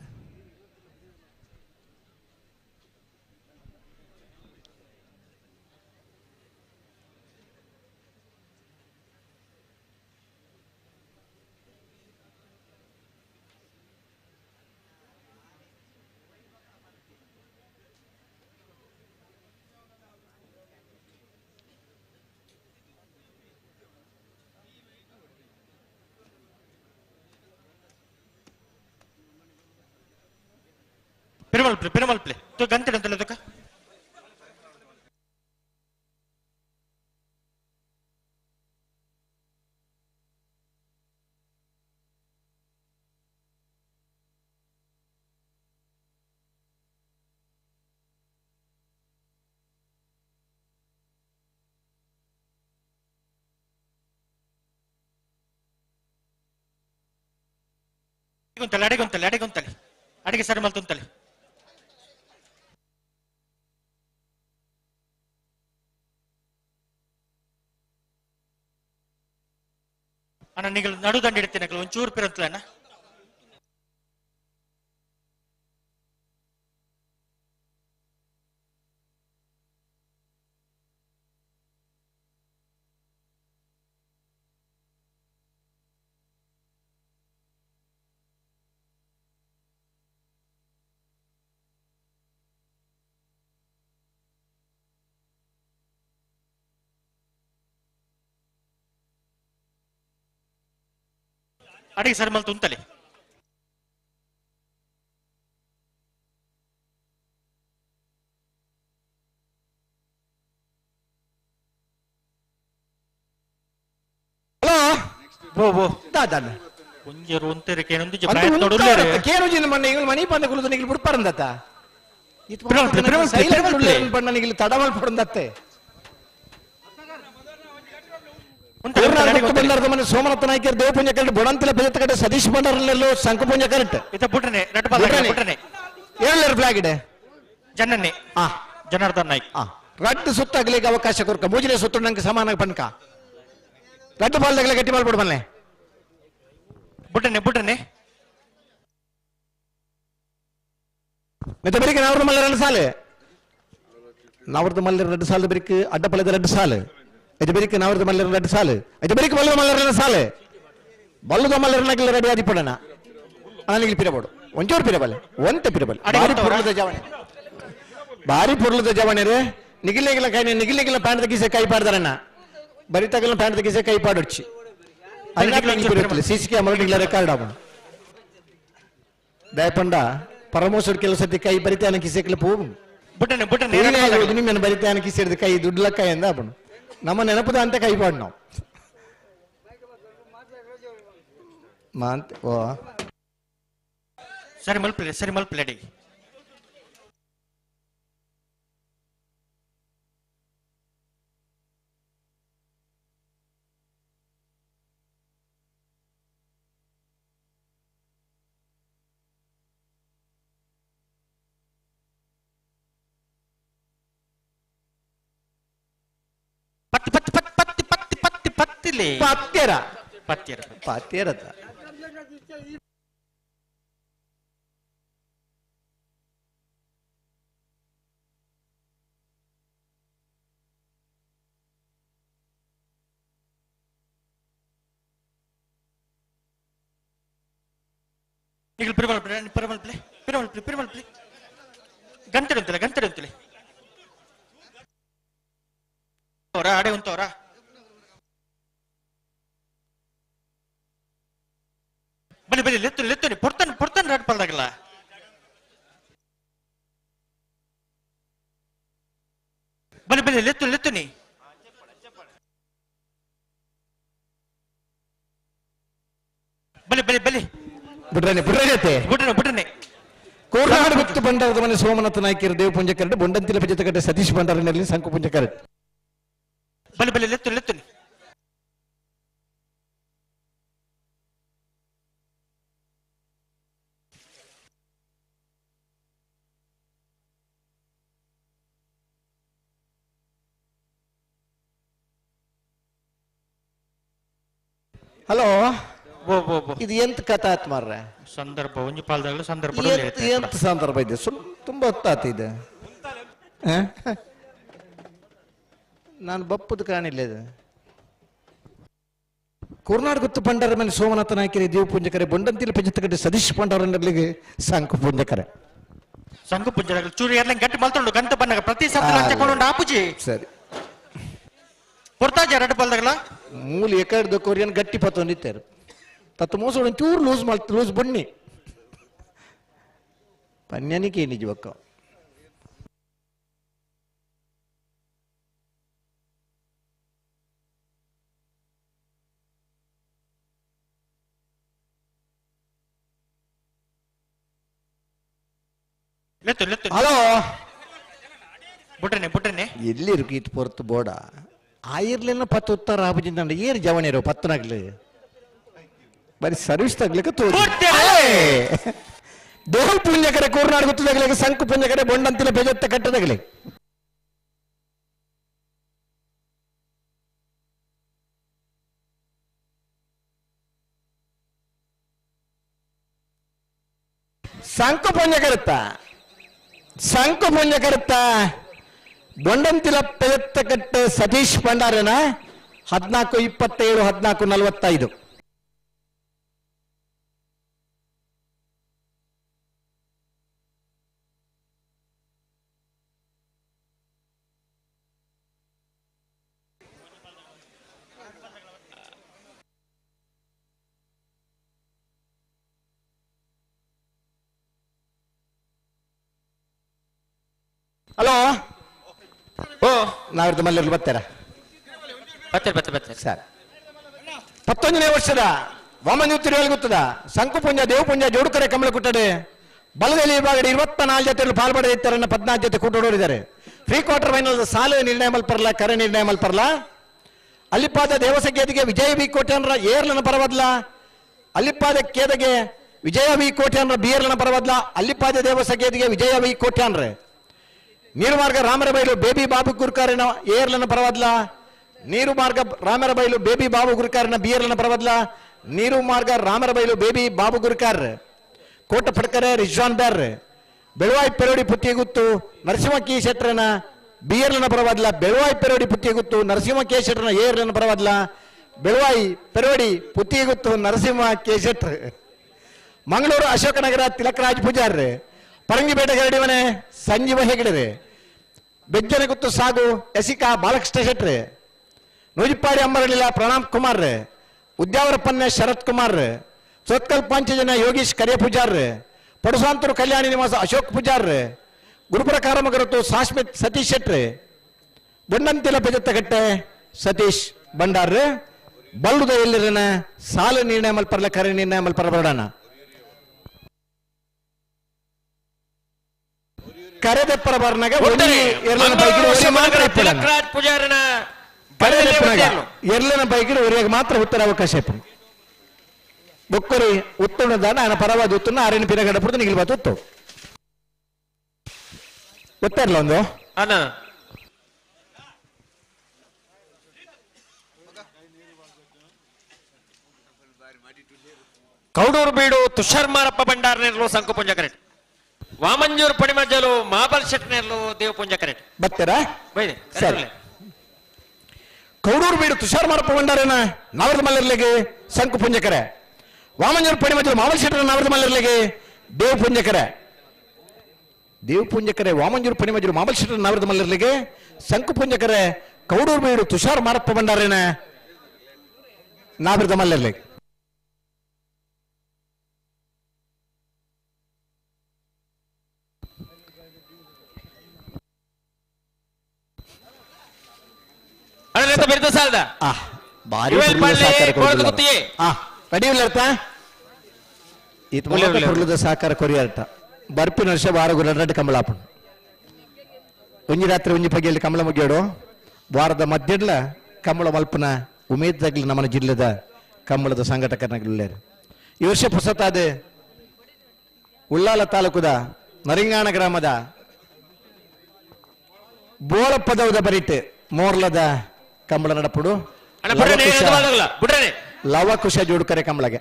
Perumalple. Tu gante non te la tocca? Adeguntale. Adige sare maltuntale. ಅಣ್ಣ ನೀವು ನಡು ದಂಡ ಇಡ್ತೀನಿ ಒಂಚೂರು ಪಿರಂತಲಣ್ಣ ಅಡಿಗೆ ಸರ್ ಮಲ್ ತುಂತಲೆ ಹಲೋ ದಾದಾ கொஞ்சம் ஒந்தருக்கு ಏನೊಂದು ಕೇನುಜಿನ ಮಣ್ಣ ಈಗ ಮನಿ ಪಂದ ಕುಲದ ನಿಗಿಲ್ ಬಿಡ್ಪಾರಂದತ್ತ ಸೈಲೆಂಟ್ ಪಣ್ಣ ನಿಗಿಲ್ ತಡಮಲ್ ಪಡಂದತ್ತೆ ಬಂದಾರದ ಮನೆ ಸೋಮನಾಥ ನಾಯ್ಕರ್ ದೇವಪುಂಜ ಕರೆಕ್ಟ್ ಬೊಡಂತಿಲ ಬೆಜತ ಕಡೆ ಸತೀಶ್ ಬಂಡಾರಲ್ಲೆಲ್ಲೋ ಸಂಕುಪುಂಜ ಕರೆಕ್ಟ್ ಇತ ಬುಟ್ರನೆ ಬುಟ್ರನೆ ಏಳೇರು ಫ್ಲಾಗ್ ಇದೆ ಜನನ್ನೆ ಜನಾರ್ದನ್ ನಾಯ್ಕ್ ರಡ್ಡು ಸುತ್ತಾಗಲಿಕ್ಕೆ ಅವಕಾಶ ಕೊರ್ಕ ಮೂಜಿನ ಸುತ್ತು ನಂಗೆ ಸಮಾನ ಪನ್ಕ ರಡ್ಡು ಬಾಲ್ದಾಗಲೇ ಗಟ್ಟಿ ಬಾಲ್ ಬಿಡ್ಬಲ್ಲೆ ಬುಟ್ರನೆ ಮತ್ತೆ ಬರೀಕೆ ನಾವ್ರದ್ದು ಮಲ್ಲ ಎರಡು ಸಾಲು ನಾವ್ರದ್ದು ಮಲ್ಲ ಎರಡು ಸಾಲು ಬರೀಕ್ ಅಡ್ಡಪಲ್ಲದ ಎರಡು ಸಾಲು ಇದು ಬರೀಕ್ ನಾವ್ರದ್ದು ಮಲ್ಲ ಎರಡು ಸಾಲು ಇದು ಬರೀಕ್ ಬಲ್ಲದ ಮಲ್ಲ ಎರಡು ಸಾಲು ಬಲ್ಲದ ಮಲ್ಲರನಾಗಿಲ್ಲ ರೆಡಿ ಆದಿ ಪಡಣ ಅನಿಗಿಲ್ ಪಿರಬೋಡು ಒಂಚೂರು ಪಿರಬಲ್ಲೆ ಒಂತೆ ಪಿರಬಲ್ಲೆ ಭಾರಿ ಪುರ್ಲದ ಜವಾನೆ ರೇ ನಿಗಿಲೆಗಿಲ್ಲ ಕೈ ನಿಗಿಲೆಗಿಲ್ಲ ಪ್ಯಾಂಟ್ ತೆಗಿಸೆ ಕೈ ಪಾಡ್ದಾರಣ್ಣ ಬರಿತಾಗಲ್ಲ ಪ್ಯಾಂಟ್ ತೆಗಿಸೆ ಕೈ ಪಾಡೊಚ್ಚಿ ಸಿಸಿ ಕ್ಯಾಮರಾ ನಿಗ್ಲ ರೆಕಾರ್ಡ್ ಆಗ ದಯಪಂಡ ಪರಮೋಸರ್ ಕೆಲಸತಿ ಕೈ ಬರಿತಾನ ಕಿಸೆಕ್ಲ ಹೋಗು ನಿಮ್ಮನ್ನು ಬರಿತಾನ ಕಿಸೆಡ್ದು ಕೈ ದುಡ್ಡು ಲೆಕ್ಕ ಎಂದ ಅವನು ನಮ್ಮ ನೆನಪದ ಅಂತ ಕೈ ಪಾಡ್ ನಾವು ಓ ಸರಿ ಮಲ್ಪಲೆ ಅಡಿಗೆ ಪತ್ಯರ ಪಿರಮಲ್ಪಲೆ ಗಂಟೆ ಆಡೆ ಉಂತವರ ಬಲಿ ಲೆತ್ತುನಿ ಪೊಡ್ತಾನೆ ರಾಡ್ ಪಲ್ದಾಗಲ್ಲ ಬಲಿ ಲೆತ್ತುನಿ ಬಲಿ ಬಿಡ್ರೇನೆ ಬಿಡ್ರೇನೆ ಬಿಟ್ರೆ ಕೋರ್ನಾಡು ಗುತ್ತು ಬಂಡಾರದ ಮನೆ ಸೋಮನಾಥ ನಾಯ್ಕರು ದೇವ ಪುಂಜಕರಡು ಬೊಂಡಂತಿಲ ಪಂಚತಕಟ್ಟೆ ಸತೀಶ್ ಭಂಡಾರನಲ್ಲಿ ಸಂಕು ಪುಂಜಕರಡು ಬಲಿ ಲೆತ್ತು ಹಲೋ ಬೋ ಇದು ಎಂತ ಕಥೆ ಆತ್ ಮಾರ್ರೆ ಸಂದರ್ಭ ಒಂಜಿ ಪಾಲ್ದಾಗಲು ಸಂದರ್ಭ ಎಂತ ಸಂದರ್ಭ ಇದೆ ತುಂಬಾ ಹೊತ್ತಾತ ಇದು ನಾನು ಬಪ್ಪದು ಕಾಣಿಲ್ಲ ಇದು ಕೋರ್ನಾಡು ಗುತ್ತು ಪಂಡಾರ ಮನೆ ಸೋಮನಾಥ ನಾಯ್ಕರಿ ದೇವ ಪುಂಜಕರೆ ಬೊಂಡಂತಿಲ ಪಂಚತಕಟ್ಟೆ ಸತೀಶ್ ಪಂಡಾರನಲ್ಲಿ ಸಂಕು ಪುಂಜಕರೆ ಸಂಘ ಪುಂಜರಾಗಲು ಚೂರು ಎಲ್ಲ ಗಟ್ಟಿ ಮಲ್ತೊಂಡು ಗಂಟು ಬಣ್ಣಗ ಪ್ರತಿ ಸಲ ಹಂಚಿಕೊಂಡು ಆಪುಜಿ ಸರಿ ಕೊಡ್ತಾಜ ಎರಡು ಪಾಲ್ದಾಗಲ ಮೂಲ ಎಕಡ್ದು ಕೊರಿಯನ್ ಗಟ್ಟಿ ಪತ್ತೊಂದಿತ್ತಾರು ತತ್ತು ಮೋಸೋಡು ಚೂರು ಲೂಸ್ ಬಣ್ಣಿ ಪನ್ಯನಿಕೆ ನಿಜವಕ್ಕ ಹಲೋ ಬುಟ್ರನೆ ಎಲ್ಲಿ ಇருக்கு ಇದು ಪೊರ್ತು ಬೋಡ ಆಯಿರ್ಲಿನ ಪತ್ತು ಉತ್ತರ ಆಪಜಿಂದ ಏರು ಜವಣಿರೋ ಪತ್ತನಾಗ್ಲಿ ಬರೀ ಸರ್ವಿಸ್ ತಗ್ಲಿಕ್ಕೆ ದೇಹ ಪುಣ್ಯಕರೆ ಕೋರ್ನಾಡು ಗುತ್ತದಾಗಲಿಗೆ ಸಂಕು ಪುಣ್ಯಕರೆ ಬೊಂಡಂತಿನ ಬೆಜತ್ತ ಕಟ್ಟದಾಗಲಿ ಸಂಕು ಪುಣ್ಯಕರುತ್ತ ಬೊಂಡಂತಿಲ ಪೆಯತ್ತ ಕಟ್ಟೆ ಸತೀಶ್ ಭಂಡಾರನ 1427 1445 ಹಲೋ ಓ ನಾವಿರ್ದು ಮಲ್ಲೂರು ಬರ್ತಾರ ಬತ್ತೆ ಸರ್ 11ನೇ ವರ್ಷದ ವಾಮನ ಗೊತ್ತದ ಸಂಕುಪುಂಜ ದೇವಪುಂಜ ಜೋಡುಕರೆ ಕಮಲ ಕುಟ್ಟಡೆ ಬಲದಲ್ಲಿ ವಿಭಾಗದ 24 ಜೊತೆ ಪಾಲ್ಪಡೆದಿತ್ತಾರನ್ನ 14 ಜೊತೆ ಕೂಟೋಡಿದ್ದಾರೆ ಪ್ರೀ ಕ್ವಾರ್ಟರ್ ಫೈನಲ್ ಸಾಲು ನಿರ್ಣಯ ಮಲ್ಪರ್ಲ ಕರೆ ನಿರ್ಣಯ ಮಲ್ಪರ್ಲ ಅಲ್ಲಿಪಾದ ದೇವಸಗೇದಿಗೆ ವಿಜಯ ವಿ ಕೋಟ್ಯಾನ್ರ ಏರ್ಲನ ಪರವದ್ಲ ಅಲ್ಲಿಪಾದ ಕೇದಗೆ ವಿಜಯ ವಿ ಕೋಟ್ಯಾನ್ರ ಬಿಯರ್ಲನ ಪರವದ್ಲ ಅಲ್ಲಿಪಾದ ದೇವಸಗೇದಿಗೆ ವಿಜಯ ವಿ ಕೋಟ್ಯಾನ್ರ ನೀರು ಮಾರ್ಗ ರಾಮರಬೈಲು ಬೇಬಿ ಬಾಬು ಗುರುಕಾರಿನ ಏರ್ಲನ ಪರವದ್ಲ ನೀರು ಮಾರ್ಗ ರಾಮರಬೈಲು ಬೇಬಿ ಬಾಬು ಗುರುಕಾರಿನ ಬಿಯರ್ಲನ ಪರವದ್ಲ ನೀರು ಮಾರ್ಗ ರಾಮರಬೈಲು ಬೇಬಿ ಬಾಬು ಗುರುಕಾರ್ ಕೋಟ ಪಡ್ಕರೆ ರಿಜ್ವಾನ್ ಬ್ಯಾರ್ ಬೆಳವಾಯಿ ಪೆರೋಡಿ ಪುತ್ತಿಗುತ್ತು ನರಸಿಂಹ ಕಿ ಶೆಟ್ರನ ಬಿಯರ್ಲನ ಪರವದ್ಲ ಬೆಳವಾಯಿ ಪೆರೋಡಿ ಪುತ್ತಿಗುತ್ತು ನರಸಿಂಹ ಕೆ ಶೆಟ್ರನ ಏರ್ಲನ ಪರವದ್ಲ ಬೆಳವಾಯಿ ಪೆರೋಡಿ ಪುತ್ತಿಗುತ್ತು ನರಸಿಂಹ ಕೆ ಶೆಟ್ರ್ ಮಂಗಳೂರು ಅಶೋಕನಗರ ತಿಲಕರಾಜ್ ಪೂಜಾರ್ ಪರಂಗಿಪೇಟೆ ಗರಡಿಮನೆ ಸಂಜೀವ ಹೆಗಡೆ ಬೆಜ್ಜನೆ ಗುತ್ತು ಸಾಗು ಎಸಿಕಾ ಬಾಲಕೃಷ್ಣ ಶೆಟ್ರೆ ನೂಜಿಪ್ಪಾಡಿ ಅಂಬರಲಿಲ್ಲ ಪ್ರಣಾಮ್ ಕುಮಾರ್ ಉದ್ಯಾವರಪ್ಪನ್ನೆ ಶರತ್ ಕುಮಾರ್ ಸೋತ್ಕಲ್ ಪಾಂಚಜನ ಯೋಗೀಶ್ ಕರಿಯ ಪೂಜಾರ್ ಪಡುಸಾಂತರು ಕಲ್ಯಾಣಿ ನಿವಾಸ ಅಶೋಕ್ ಪೂಜಾರ್ ಗುರುಪುರ ಕಾರಮಗರತ್ತು ಸಾಸ್ಮಿತ್ ಸತೀಶ್ ಶೆಟ್ರೆ ಬೊಂಡಂತಿಲ ಬೆಜತ್ತಗಟ್ಟೆ ಸತೀಶ್ ಭಂಡಾರ್ ಬಲ್ಲುದ ಎಲ್ಲಿರನ ಸಾಲು ನಿರ್ಣಯ ಮಲ್ಪರ್ಲ ಕರೆ ನಿರ್ಣಯ ಮಲ್ಪರ ಬರೋಣ ಕರೆದೆಪ್ಪರ ಬರ್ನಾಗ ಪೂಜಾರನ ಎರ್ಲನ ಬೈಕಿನ ಒರೆಯಾಗ ಮಾತ್ರ ಉತ್ತರ ಅವಕಾಶ ಬೊಕ್ಕರಿ ಉತ್ತುಣ ದಾನ ಆನ ಪರವಾದ ಉತ್ತುನ ಆರೇನು ಪಿನ ಗಡಪುರದ ನಿಗಿಲ್ಬಾತು ಉತ್ತು ಗೊತ್ತಾರಲ್ಲ ಒಂದು ಅಣ್ಣ ಕೌಡೂರು ಬೀಡು ತುಷಾರ್ ಮಾರಪ್ಪ ಭಂಡಾರನೇರ್ಲು ಸಂಕು ಪುಂಜ ಕರೆಕ್ಟ್ ವಾಮಂಜೂರು ಪಡಿಮಜ್ಜಲು ಮಾಬಲ್ ಶೆಟ್ನೇರ್ಲು ದೇವ ಪುಂಜ ಕರೆಕ್ಟ್ ಬರ್ತೀರಾ ಬೈದೆ ಸರಿ ಕೌಡೂರು ಬೀಡು ತುಷಾರ್ ಮಾರಪ್ಪ ಭಂಡಾರನ ನಾವರದ ಮಲ್ಲರ್ಲೆಗೆ ಸಂಕು ಪುಂಜಕರೆ ವಾಮಂಜೂರು ಪಡಿಮಜ್ಜಲು ಮಾಬಲ್ ಶೆಟ್ರ ನಾವರದ ಮಲ್ಲರ್ಲೆಗೆ ದೇವ ಪುಂಜಕರೆ ವಾಮಂಜೂರು ಪಡಿಮಜ್ಜಲು ಮಾಬಲ್ ಶೆಟ್ರ ನಾವರದ ಮಲ್ಲರ್ಲೆಗೆ ಸಂಕು ಪುಂಜಕರೆ ಕೌಡೂರು ಬೀಡು ತುಷಾರ್ ಮಾರಪ್ಪ ಭಂಡಾರನ ನಾವರದ ಮಲ್ಲರ್ಲೆಗೆ ಬಿರುದು ಸಾಲದ ಭಾರಿ ರೆಡಿ ಇಲ್ಲ ಪುರ್ಲದ ಸಹಕಾರ ಕೊರಿಯಾಟ ಬರ್ಪಿನ ವರ್ಷ ವಾರ ರಡ್ಡು ಕಂಬಳಾಪಣ ಒಂಜಿ ರಾತ್ರಿ ಒಂಜಿ ಪಗೆಯಲ್ಲಿ ಕಂಬಳ ಮುಗಿಯೋಡು ವಾರದ ಮಧ್ಯಡ್ಲ ಕಂಬಳ ಮಲ್ಪನ ಉಮೇದಾಗ್ಲಿ ನಮ್ಮ ಜಿಲ್ಲೆದ ಕಂಬಳದ ಸಂಘಟಕರನಾಗಿಲ್ಲೇರು ಈ ವರ್ಷ ಪುಸತಾದ ಉಳ್ಳಾಲ ತಾಲೂಕುದ ನರಿಂಗಾಣ ಗ್ರಾಮದ ಬೋಳಪ್ಪದವದ ಬರಿಟ್ ಮೋರ್ಲದ ಕಂಬಳ ನಡಪುಡು ಲವಕುಶ ಜೋಡುಕರೆ ಕಂಬಳಗೆ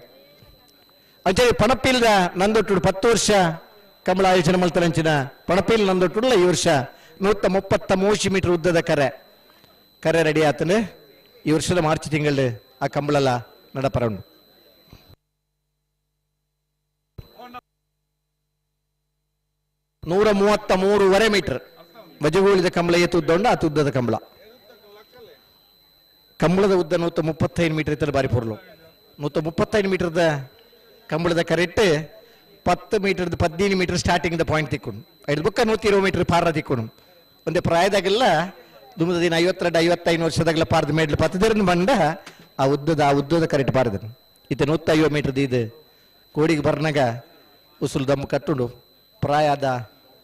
ಅಂಚೆ ಪಣಪಿಲ್ದ ನಂದೊಟ್ಟು 10 ವರ್ಷ ಕಂಬಳ ಆಯೋಜನೆ ಮಲ್ತರಂಚಿನ ಪಣಪಿಲ್ ನಂದೊಟ್ಟುಲ್ಲ ಈ ವರ್ಷ 133 ಮೀಟರ್ ಉದ್ದದ ಕರೆ ರೆಡಿ ಆತನು ಈ ವರ್ಷದ ಮಾರ್ಚ್ ತಿಂಗಳು ಆ ಕಂಬಳಲ್ಲ ನಡಪರೌಂಡು 133.5 ಮೀಟರ್ ಬಜಗೂಳಿದ ಕಂಬಳ ಉದ್ದ ಆ ಉದ್ದದ ಕಂಬಳದ ಉದ್ದ 135 ಮೀಟರ್ ಇತ್ತಲ್ಲ ಬಾರಿ ಪೊರ್ಲು 135 ಮೀಟರ್ದ ಕಂಬಳದ correct 10 metre 15 metre starting point ತಿಕ್ಕೊಂಡು 5 ಬುಕ್ಕ 120 ಮೀಟರ್ ಪಾರ ತಿಕ್ಕೊಂಡು ಒಂದೇ ಪ್ರಾಯದಾಗೆಲ್ಲ ದುಮ್ಮದ ದಿನ 52-55 ವರ್ಷದಾಗಲ ಪಾರದ ಮೇಡ್ಲು 10 ಬಂಡ ಆ ಉದ್ದದ ಕರೆಕ್ಟ್ ಪಾರದನು ಇತ್ತೆ 150 ಮೀಟರ್ ಇದು ಕೋಡಿಗೆ ಬರ್ನಾಗ ಉಸುಲು ದಮ್ಮು ಕಟ್ಟುಂಡು ಪ್ರಾಯದ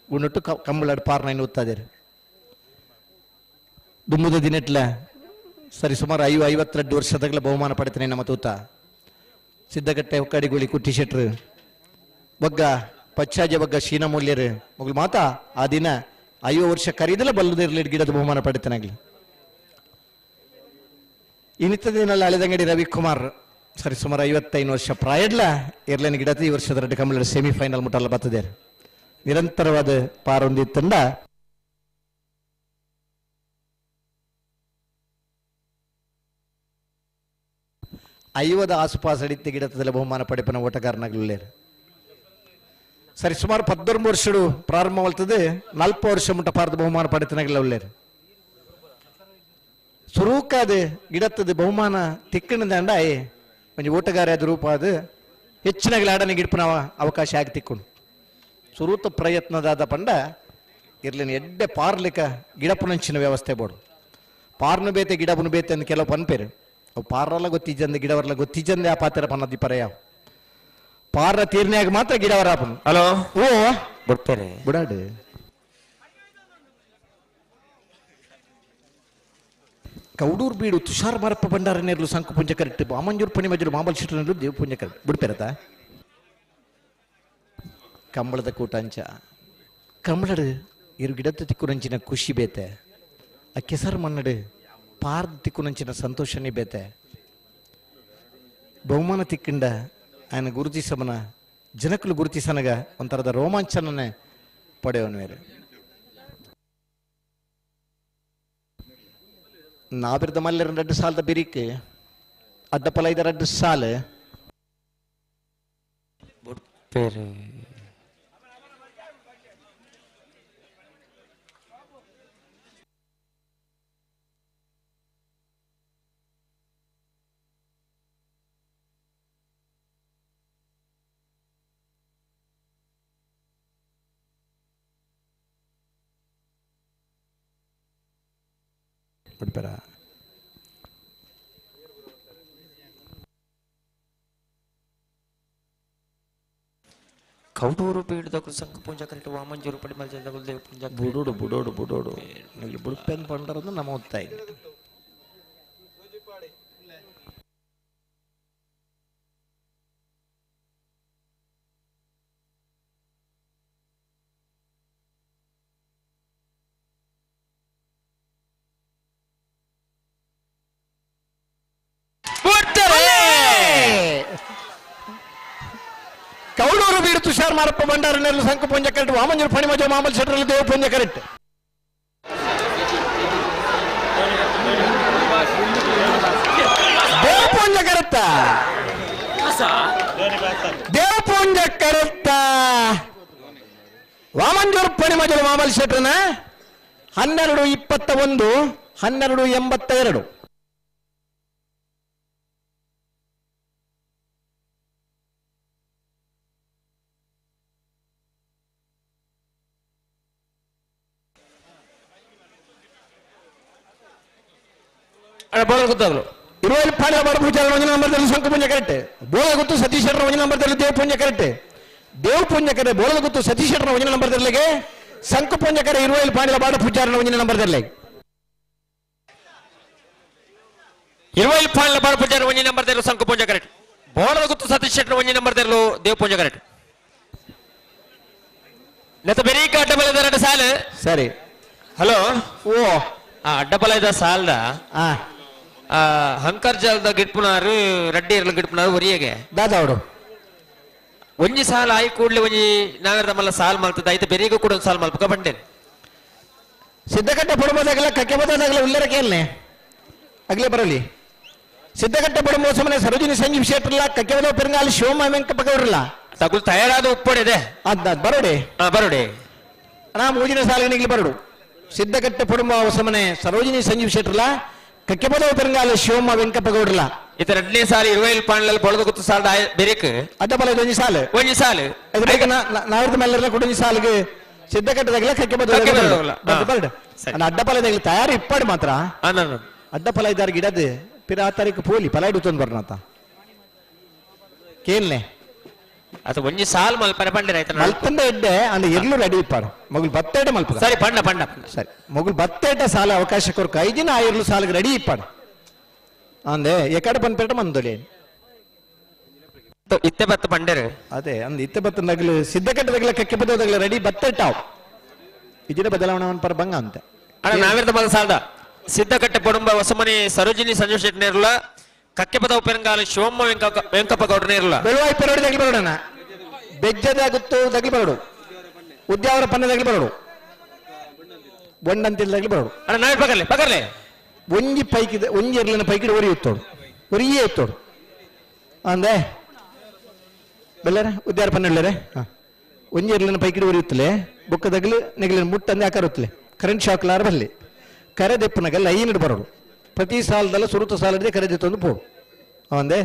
ಉಣ್ಣಟ್ಟು ಕಂಬಳ ಪಾರ್ನ ಓದ್ತಾದೇರು ದುಮ್ಮದ ದಿನಟ್ಲ ಸರಿ ಸುಮಾರು 52 ವರ್ಷದಾಗಲ ಬಹುಮಾನ ಪಡ್ತೇನೆ ನಮ್ಮ ತೂತ ಸಿದ್ದಗಟ್ಟೆ ಒಕ್ಕಡಿಗುಳಿ ಕುಟ್ಟಿ ಶೆಟ್ರು ಬಗ್ಗ ಪಚ್ಚಾಜ ಬಗ್ಗ ಶೀನ ಮೂಲ್ಯರು ಮಗಳು ಮಾತಾ ಆ ದಿನ 50 ವರ್ಷ ಕರೀದಲ್ಲ ಬಲ್ಲದಿರಲಿ ಗಿಡದ ಬಹುಮಾನ ಪಡಿತೇನಾಗ್ಲಿ ಇನ್ನಿತ್ತ ದಿನಲ್ಲಿ ಹಳೆದಂಗಡಿ ರವಿಕುಮಾರ್ ಸರಿ ಸುಮಾರು 55 ವರ್ಷ ಪ್ರಾಯಡ್ಲ ಇರ್ಲೇನು ಗಿಡದ ಈ ವರ್ಷದ ರೆಡ್ ಕಂಬಳ ಸೆಮಿಫೈನಲ್ ಮುಟ್ಟಲ್ಲ ಬರ್ತದೆ ನಿರಂತರವಾದ ಪಾರೊಂದಿ ತಂಡ ಐವದ ಆಸುಪಾಸು ಅಡಿತ್ತೆ ಗಿಡದಲ್ಲಿ ಬಹುಮಾನ ಪಡೆಪನ ಓಟಗಾರನಾಗಲೇರು ಸರಿ ಸುಮಾರು 14 ವರ್ಷಡು ಪ್ರಾರಂಭವಲ್ತದೆ 40 ವರ್ಷ ಮುಟ್ಟ ಪಾರದ ಬಹುಮಾನ ಪಡೆತನಾಗಿಲ್ಲ ಒಳ್ಳೆರು ಸುರೂಕಾದ ಗಿಡತ್ತದ ಬಹುಮಾನ ತಿಕ್ಕಣದ ಅಂಡಾಯೇ ಒಂಜಿ ಓಟಗಾರ ರೂಪ ಅದು ಹೆಚ್ಚಿನಾಗಲಿ ಆಡನಿಗೆ ಗಿಡಪನ ಅವಕಾಶ ಆಗಿ ತಿಕ್ಕೊಂಡು ಸುರೂತ ಪ್ರಯತ್ನದಾದ ಪಂಡ ಇರ್ಲಿನ ಎಡ್ಡೆ ಪಾರ್ಲಿಕ ಗಿಡಪುನಂಚಿನ ವ್ಯವಸ್ಥೆ ಬೋಡು ಪಾರ್ನು ಬೇತೆ ಗಿಡಪುನು ಬೇತೆ ಅಂದ್ ಕೆಲವು ಪನ್ಪೇರು ಅವು ಪಾರಲ್ಲ ಗೊತ್ತಿಜಂದು ಗಿಡವರ್ಲ ಗೊತ್ತಿಜಂದೆ ಆ ಪಾತ್ರ ಪನ್ನದಿ ಪರಯಾವ ಪಾರ ತೀರ್ನೆಯಾಗ ಮಾತ್ರ ಗಿಡವರ ಹಲೋ ಓ ಬಿಡ್ತೇನೆ ಬಿಡಾಡು ಕೌಡೂರು ಬೀಡು ತುಷಾರ್ ಮರಪ್ಪ ಭಂಡಾರ ನೇರ್ಲು ಸಂಕು ಪುಂಜ ಕರೆಕ್ಟ್ ಬಾಮಂಜೂರು ಪಣಿ ಮಜೂರು ಮಾಮಲ್ ಶೆಟ್ರು ನೇರ್ಲು ದೇವ್ ಪುಂಜ ಕರೆಕ್ಟ್ ಬಿಡ್ಪೇರತ ಕಂಬಳದ ಕೂಟಂಚ ಕಂಬಳಡು ಇರು ಗಿಡದ ತಿಕ್ಕುನಂಚಿನ ಖುಷಿ ಬೇತೆ ಆ ಕೆಸರು ಮನ್ನಡು ಪಾರ್ದ ತಿಕ್ಕುನಂಚಿನ ಸಂತೋಷನೇ ಬೇತೆ ಬಹುಮಾನ ತಿಕ್ಕಂಡ ఆయన గుర్తిసమన జనకులు గుర్తిసనగ ಒಂಥರದ ರೋಮಾಂಚನನೇ ಪಡೆಯವನು ಬೇರೆ ನಾವಿರದ ಮಲ್ಲೆರ 2 ಸಾಲದ ಬಿರಿಕೆ ಅಡ್ಡಪಲ 2 ಸಾಲ ಬಿಡ್ಬೇಡ ಕೌಡೂರು ಬೀಡದ ಸಂಕ ಪೂಂಜ ಕರೆಕ್ಟ್ ವಾಮಂಜೂರು ಪಡಿ ಮಲ್ಜದ ದೇವ ಪೂಂಜ ಬುಡೋಡು ಇಲ್ಲಿ ಬುಡ್ಪೆನ್ ಪಂಡರನ್ನು ನಮ್ಮ ಓದ್ತಾ ಇಲ್ಲ ಕೌಡೂರು ಬೀಡು ತುಷಾರ್ ಮಾರಪ್ಪ ಭಂಡಾರ ನೆರಳು ಸಂಕು ಪುಂಜ ಕರೆಕ್ಟ್ ವಾಮಂಜೂರು ಪಣಿ ಮಜ ಮಾಮಲ್ ಶೆಟ್ರಲ್ಲಿ ದೇವ ಪುಂಜ ಕರೆಕ್ಟ್ ದೇವ ಪುಂಜ ಕರೆಕ್ಟ ದೇವ ಪುಂಜ ಕರೆಕ್ಟ ವಾಮಂಜೂರು ಪಣಿ ಮಜಲು ಮಾಮಲ್ ಶೆಟ್ರನ 12:21 12:82 ಬೋಲರ್ ಗೊತ್ತಾಗಲು ಇರುವಲ್ಲಿ ಪಾಂಡ್ಯ ಬಾಡ ಪೂಜಾರ ಒಂಜಿ ನಂಬರ್ದಲ್ಲಿ ಸಂಕು ಪುಂಜ ಕರೆಕ್ಟ್ ಬೋಳ ಗೊತ್ತು ಸತೀಶ್ ಶೆಟ್ಟರ ಒಂಜಿ ನಂಬರ್ದಲ್ಲಿ ದೇವ್ ಪುಂಜ ಕರೆಕ್ಟ್ ದೇವ್ ಪುಂಜ ಕರೆ ಬೋಳದ ಗೊತ್ತು ಸತೀಶ್ ಶೆಟ್ಟರ ಒಂಜಿ ನಂಬರ್ದಲ್ಲಿಗೆ ಸಂಕು ಪುಂಜ ಕರೆ ಇರುವಲ್ಲಿ ಪಾಂಡ್ಯ ಬಾಡ ಪೂಜಾರ ಒಂಜಿ ನಂಬರ್ದಲ್ಲಿ ಇರುವಲ್ಲಿ ಪಾಂಡ್ಯ ಬಾಡ ಪೂಜಾರ ಒಂಜಿ ನಂಬರ್ದಲ್ಲಿ ಸಂಕು ಪುಂಜ ಕರೆಕ್ಟ್ ಬೋಳದ ಗೊತ್ತು ಸತೀಶ್ ಶೆಟ್ಟರ ಒಂಜಿ ನಂಬರ್ದಲ್ಲಿ ದೇವ್ ಪುಂಜ ಕರೆಕ್ಟ್ ನೆತ್ತ ಬೆರೀಕ ಅಡ್ಡಬಲದ ಎರಡು ಸಾಲು ಸರಿ ಹಲೋ ಓ ಅಡ್ಡಬಲದ ಸಾಲ್ದ ಆ ಹಂಕರ್ಜಾಲ್ದ ಗಿಟ್ಪುನಾರು ರಡ್ಡಿ ಇರಲು ಗಿಟ್ಪುನಾರು ಒರಿಯಗೆ ದಾದಾವಡು ಒಂಜಿ ಸಾಲ ಆಯ್ ಕೂಡ್ಲೆ ಒಂಜಿ ನಾಗರದ ಮಲ್ಲ ಸಾಲ್ ಮಲ್ತದ ಐತೆ ಬೆರಿಗೂ ಕೂಡ ಒಂದು ಸಾಲ್ ಮಲ್ಪಕ ಬಂಡೇನೆ ಸಿದ್ದಕಟ್ಟೆ ಪಡುಬೋದಾಗಲ್ಲ ಕಕ್ಕೆ ಬದಾಗಲ್ಲ ಉಲ್ಲರ ಕೇಳನೆ ಅಗ್ಲೇ ಬರಲಿ ಸಿದ್ದಕಟ್ಟೆ ಪಡುವ ಸಮನೆ ಸರೋಜಿನಿ ಸಂಜೀವ್ ಶೇಟ್ರಲ್ಲ ಕಕ್ಕೆ ಬದ ಪೆರಂಗಾಲಿ ಶಿವಮ ವೆಂಕಪಗೌಡ್ರಲ್ಲ ತಗುಲ್ ತಯಾರಾದ ಉಪ್ಪೊಡೆದೆ ಅದ್ ಬರೋಡೆ ಬರೋಡೆ ನಾ ಮೂಜಿನ ಸಾಲಿಗೆ ಬರಡು ಸಿದ್ದಕಟ್ಟೆ ಪಡುವ ಸಮನೆ ಸರೋಜಿನಿ ಸಂಜೀವ್ ಶೇಟ್ರಲ್ಲ ಕಕ್ಕೆ ಬದ ಪೆರಂಗಾಲಿ ಶಿವಮ ವೆಂಕಪಗೌಡ್ರಲ್ಲ ಇತ ಎರಡನೇ ಸಾಲ ಇರುವೈಲ್ ಪಾಂಡ್ಲಲ್ಲಿ ಬೊಳದ ಗೊತ್ತು ಸಾಲದ ಬೆರಿಕ್ ಅಡ್ಡಬಲ ಒಂಜಿ ಸಾಲು ಒಂಜಿ ಸಾಲು ನಾವ್ರದ್ದು ಮೇಲೆಲ್ಲ ಕೊಡೊಂಜಿ ಸಾಲಿಗೆ ಸಿದ್ದಕಟ್ಟದಾಗಲ ಕಕ್ಕೆ ಬದ ಬರ್ಡು ಅಡ್ಡಪಲದಾಗಲಿ ತಯಾರು ಇಪ್ಪಾಡು ಮಾತ್ರ ಅಡ್ಡಪಲ ಇದ್ದಾರ ಗಿಡದ ಪಿರ ಆ ತಾರೀಕು ಪೋಲಿ ಪಲ ಇಡುತ್ತೊಂದು ಬರ್ನಾತ ಕೇಳ್ನೆ ಅದು ಒಂಜಿ ಸಾಲ್ ಮಲ್ಪನೆ ಬಂಡಿರ ಆಯ್ತು ಮಲ್ಪಂದ ಎಡ್ಡೆ ಅಂದ ಎರ್ಲು ರೆಡಿ ಇಪ್ಪಾಡು ಮಗುಲ್ ಬತ್ತೇಟ ಮಲ್ಪ ಸರಿ ಪಂಡ ಪಂಡ ಸರಿ ಮಗುಲ್ ಬತ್ತೇಟ ಸಾಲ ಅವಕಾಶ ಕೊರ್ಕ 5 ದಿನ ಆ ಎರ್ಲು ಸಾಲಿಗೆ ರೆಡಿ ಇಪ್ಪಾಡು ಅಂದೆ ಎಕಡೆ ಬಂದ್ಪೇಟ ಮಂದೊಲೆ ಇತ್ತೆ ಬತ್ತ ಪಂಡರು ಅದೇ ಅಂದ್ ಇತ್ತೆ ಬತ್ತದಾಗಲು ಸಿದ್ದಕಟ್ಟದಾಗಲ ಕಕ್ಕೆ ಬದೋದಾಗಲ ರೆಡಿ ಬತ್ತೇಟಾವ್ ಇದಿನ ಬದಲಾವಣೆ ಪರ ಬಂಗ ಅಂತ ಅಣ್ಣ ನಾವಿರ್ದ ಮೊದಲ ಸಾಲದ ಸಿದ್ದಕಟ್ಟೆ ಪಡುಂಬ ಹೊಸಮನೆ ಸರೋಜಿನಿ ಸಂಜೀವ್ ಶೆಟ್ಟಿನೇರಲ್ಲ ಕಕ್ಕೆ ಪದ ಉಪೆರಂಗಾಲ ಶಿವಮ್ಮ ವೆಂಕಪ್ಪ ಗೌಡನೇರಲ್ಲ ಬೆಳವಾಯಿ ಪೆರೋಡಿ ದಗ್ಲಿ ಬರೋಣ ಬೆಜ್ಜದಾಗುತ್ತು ದಗ್ಲಿ ಬರೋಡು ಉದ್ಯಾವರ ಪನ್ನ ದಗ್ಲಿ ಬರೋಡು ಬೊಂಡಂತಿಲ್ ದಗ್ಲಿ ಬರೋಡು ಅಣ್ಣ ನಾವೇ ಪಗರ್ಲೆ ಪಗರ್ಲೆ ಒಂಜಿ ಪೈಕಿದ ಒಂಜಿ ಎರ್ಲಿನ ಪೈಕಿಡ ಒರಿ ಎತ್ತೋಡು ಒರಿಯೇ ಎತ್ತೋಡು ಅಂದೆ ಬೆಲ್ಲರ ಉದ್ಯಾವರ ಪನ್ನ ಹೇಳರೆ ಒಂಜಿ ಎರ್ಲಿನ ಪೈಕಿಡ ಒರಿ ಇತ್ತಲೆ ಬೊಕ್ಕದಗ್ಲಿ ನೆಗಲಿನ ಮುಟ್ಟಂದೆ ಆಕಾರುತ್ತಲೆ ಕರೆಂಟ್ ಶಾಕ್ ಲಾರ ಬರಲಿ ಕರೆದೆಪ್ಪನಗಲ್ಲ ಐನಿಡು ಬರೋಡು ಪ್ರತಿ ಸಾಲದಲ್ಲ ಸುರುತ ಸಾಲದೆ ಕರೆದೆತ್ತೊಂದು ಪೋಡು ಅವಂದೆ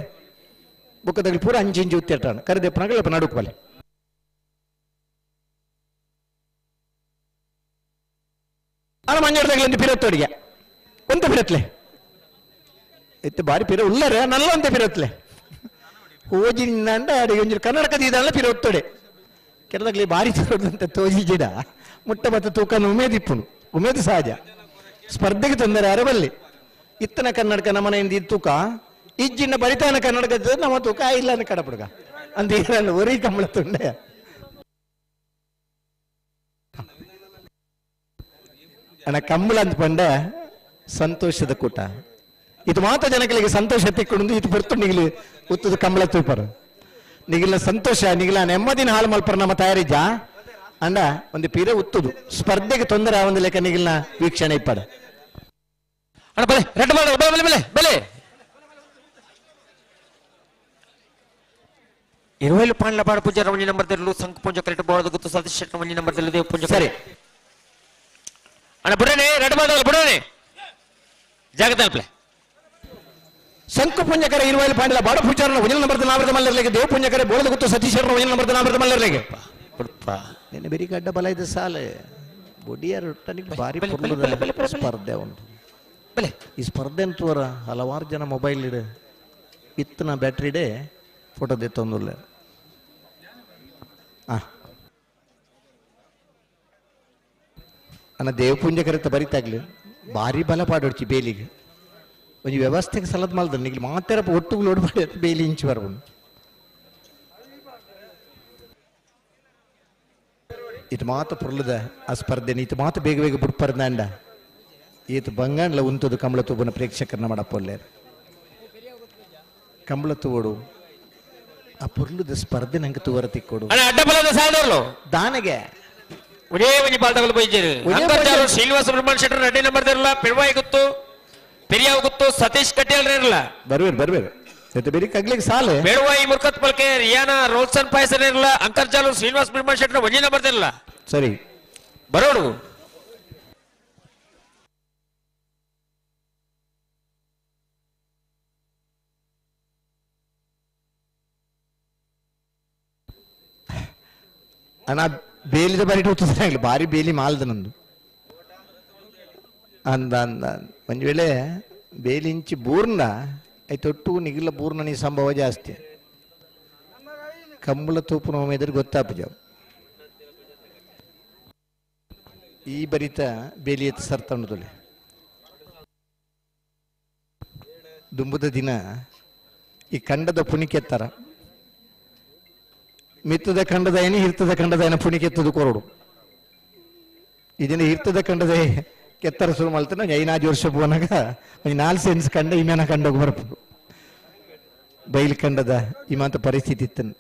ಬುಕ್ಕದಲ್ಲಿ ಪೂರ 5 ಇಂಚು ಉತ್ತಿರ್ತಾನೆ ಕರೆದೆಪ್ಪನಗಲ್ಲ ನಡುಕಲಿ ಅಣ್ಣ ಮಂಜಾಡದಾಗಲಿ ಒಂದು ಪಿರತ್ತೋಡಿಗೆ ಒಂತ ಪಿರತ್ಲೆ ಎತ್ತೆ ಬಾರಿ ಪಿರ ಉಲ್ಲರೆ ನಲ್ಲ ಒಂತ ಪಿರತ್ಲೆ ಓಜಿನಿಂದ ಅಡಿಗೆ ಒಂಜಿ ಕನ್ನಡಕದ ಇದಲ್ಲ ಪಿರತ್ತೋಡೆ ಕೆರದಾಗಲಿ ಬಾರಿ ತೋಡದಂತೆ ತೋಜಿ ಗಿಡ ಮುಟ್ಟ ಮತ್ತು ತೂಕ ಉಮೇದಿಪ್ಪುನು ಉಮೇದು ಸಹಜ ಸ್ಪರ್ಧೆಗೆ ತೊಂದರೆ ಅರಬಲ್ಲಿ ಇತ್ತನ ಕನ್ನಡಕ ನಮ್ಮನೆಯಿಂದ ಇದು ತೂಕ ಇಜ್ಜಿನ ಬರಿತಾನ ಕನ್ನಡಕ ನಮ್ಮ ತೂಕ ಇಲ್ಲ ಅನ್ನ ಕಡಪುಡುಗ ಅಂತ ಏನ ಒರಿ ಕಂಬಳ ತುಂಡೆ ಅಣ್ಣ ಕಂಬಳ ಅಂತ ಪಂಡ ಸಂತೋಷದ ಕೂಟ ಇದು ಮಾತ್ರ ಜನಗಳಿಗೆ ಸಂತೋಷ ತಿಕ್ಕೊಂಡು ಇದು ಬರ್ತು ನಿಗಲಿ ಉತ್ತದ ಕಂಬಳ ತೂಪರು ನಿಗಿಲ ಸಂತೋಷ ನಿಗಿಲ ನೆಮ್ಮದಿನ ಹಾಳು ಮಲ್ಪರ ನಮ್ಮ ತಯಾರಿಜ ಅಂಡ ಒಂದು ಪಿರ ಉತ್ತುದು ಸ್ಪರ್ಧೆಗೆ ತೊಂದರೆ ಆ ಒಂದು ಲೆಕ್ಕ ನಿಗಿಲ್ನ ವೀಕ್ಷಣೆ ಇಪ್ಪಡ ಅಣ್ಣ ಬಲೆ ರೆಡ್ ಮಾಡ ಬೆಲೆ ಬೆಲೆ ಬೆಲೆ ಇರುವೈಲು ಪಾಂಡ್ಲ ಬಾಡ ಪೂಜಾರ ಒಂಜಿ ನಂಬರ್ದಲ್ಲೂ ಸಂಕು ಪೂಜಾ ಕರೆಕ್ಟ್ ಬೋಳದ ಗೊತ್ತು ಸತೀಶ್ ಶೆಟ್ಟರ ಒಂಜಿ ನಂಬರ್ದಲ್ಲಿ ದೇವ್ ಪೂಜಾ ಸರಿ ಅಣ್ಣ ಬಿಡನೆ ರೆಡ್ ಮಾಡ ಬಿಡನೆ ಜಾಗದಲ್ಪ್ಲೆ ಸಂಕು ಪುಂಜಕರ ಇರುವೈಲು ಪಾಂಡ್ಲ ಬಾಡ ಪೂಜಾರ ಒಂಜಿ ನಂಬರ್ದ ನಾವರದ ಮಲ್ಲರ್ಲೆಗೆ ದೇವ್ ಪುಂಜಕರ ಬೋಳದ ಗೊತ್ತು ಸತೀಶ್ ಶೆಟ್ಟರ ಒಂಜಿ ನಂಬರ್ದ ನಾವರದ ಮಲ್ಲರ್ಲೆಗೆ ನಿನ್ನ ಬೆರಿ ಗಡ್ಡ ಬಲ ಇದೆ ಸಾಲೆ ಬೊಡಿಯರ್ ಒಟ್ಟನಿಗೆ ಭಾರಿ ಸ್ಪರ್ಧೆ ಉಂಟು ಈ ಸ್ಪರ್ಧೆ ಅಂತವರ ಹಲವಾರು ಜನ ಮೊಬೈಲ್ ಇಡೆ ಇತ್ತನ ಬ್ಯಾಟ್ರಿ ಇಡೆ ಫೋಟೋ ದೆತ್ತೊಂದುಲ್ಲ ಅನ್ನ ದೇವ ಪುಂಜ ಕರೆತ ಬರಿತಾಗ್ಲಿ ಭಾರಿ ಬಲ ಪಾಡೋಡ್ಚಿ ಬೇಲಿಗೆ ಒಂದು ವ್ಯವಸ್ಥೆಗೆ ಸಲದ್ ಮಲ್ದ ನಿಗ್ಲಿ ಮಾತಾರ ಒಟ್ಟು ಲೋಡ್ ಮಾಡಿ ಬೇಲಿ ಇಂಚು ಬರಬಂದು ಇದು ಮಾತು ಪುರ್ಲದ ಆ ಸ್ಪರ್ಧೆ ಇದು ಮಾತು ಬೇಗ ಬೇಗ ಬಿಡ್ಪರ್ದಂಡ ಈತ ಬಂಗಾಂಡ್ಲ ಉಂತದು ಕಂಬಳ ತೂಬನ ಪ್ರೇಕ್ಷಕರನ್ನ ಮಾಡಪ್ಪೊಲ್ಲೆ ಕಂಬಳ ತೂವಡು ಆ ಪುರ್ಲದ ಸ್ಪರ್ಧೆ ನಂಗೆ ತೂವರ ತಿಕ್ಕೊಡು ಅಡ್ಡಬಲದ ಸಾಲದವ್ರು ದಾನಗೆ ಒರೇ ಒಂಜಿ ಬಾಲ್ದಗಳು ಬೈಜೇರು ಅಂಕರ್ಜಾಲು ಶ್ರೀನಿವಾಸ ಸುಬ್ರಹ್ಮಣ್ಯ ಶೆಟ್ಟರ್ ರೆಡ್ಡಿ ನಂಬರ್ದಿರಲ್ಲ ಪಿಳ್ವಾಯಿ ಗೊತ್ತು ಪೆರಿಯಾವ್ ಗೊತ್ತು ಸತೀಶ್ ಕಟ್ಟಿಯಲ್ರ ಇರಲ್ಲ ಬರ್ಬೇರು ಜೊತೆ ಬೇರೆ ಕಗ್ಲಿಗೆ ಸಾಲೆ ಬೇಡವಾಯಿ ಮುರ್ಕತ್ ಪಲ್ಕೆ ರಿಯಾನ ರೋಲ್ಸನ್ ಪಾಯಸನ ಇರಲ್ಲ ಅಂಕರ್ಜಾಲು ಶ್ರೀನಿವಾಸ ಸುಬ್ರಹ್ಮಣ್ಯ ಶೆಟ್ಟರ್ ಒಂಜಿ ನಂಬರ್ದಿರಲ್ಲ ಸರಿ ಬರೋಡು ಅಣ್ಣ ಬೇಲಿದ ಬರಿಟ್ ಹೋಗ್ತದೆ ಭಾರಿ ಬೇಲಿ ಮಾಲ್ದ ನಂದು ಅಂದ ಒಂದ್ ವೇಳೆ ಬೇಲಿ ಇಂಚಿ ಬೂರ್ನ ಐತೊಟ್ಟು ನಿಗಿಲ ಪೂರ್ಣನಿ ಸಂಭವ ಜಾಸ್ತಿ ಕಂಬಳ ತೂಪು ನೋವು ಎದುರು ಗೊತ್ತಾಪಜಾವ್ ಈ ಬರಿತ ಬೇಲಿಯತ್ ಸರ್ತಣ್ಣದೊಲೆ ದುಂಬುದ ದಿನ ಈ ಕಂಡದ ಪುಣಿಕೆತ್ತಾರ ಮಿತ್ತದ ಕಂಡದ ಏನಿ ಹಿರ್ತದ ಕಂಡದ ಏನ ಪುಣಿಕೆತ್ತದು ಕೊರಡು ಇದನ್ನ ಹಿರ್ತದ ಕಂಡದ ಕೆತ್ತರ ಶುರು ಮಾಡ್ತಾನೆ 5 ವರ್ಷ ಪೋನಾಗ 4 ಸೆನ್ಸ್ ಕಂಡ ಇಮೇನ ಕಂಡೋಗಿ ಬರ್ಬೋದು ಬೈಲ್ ಕಂಡದ ಈ ಮಾತ ಪರಿಸ್ಥಿತಿ ಇತ್ತನು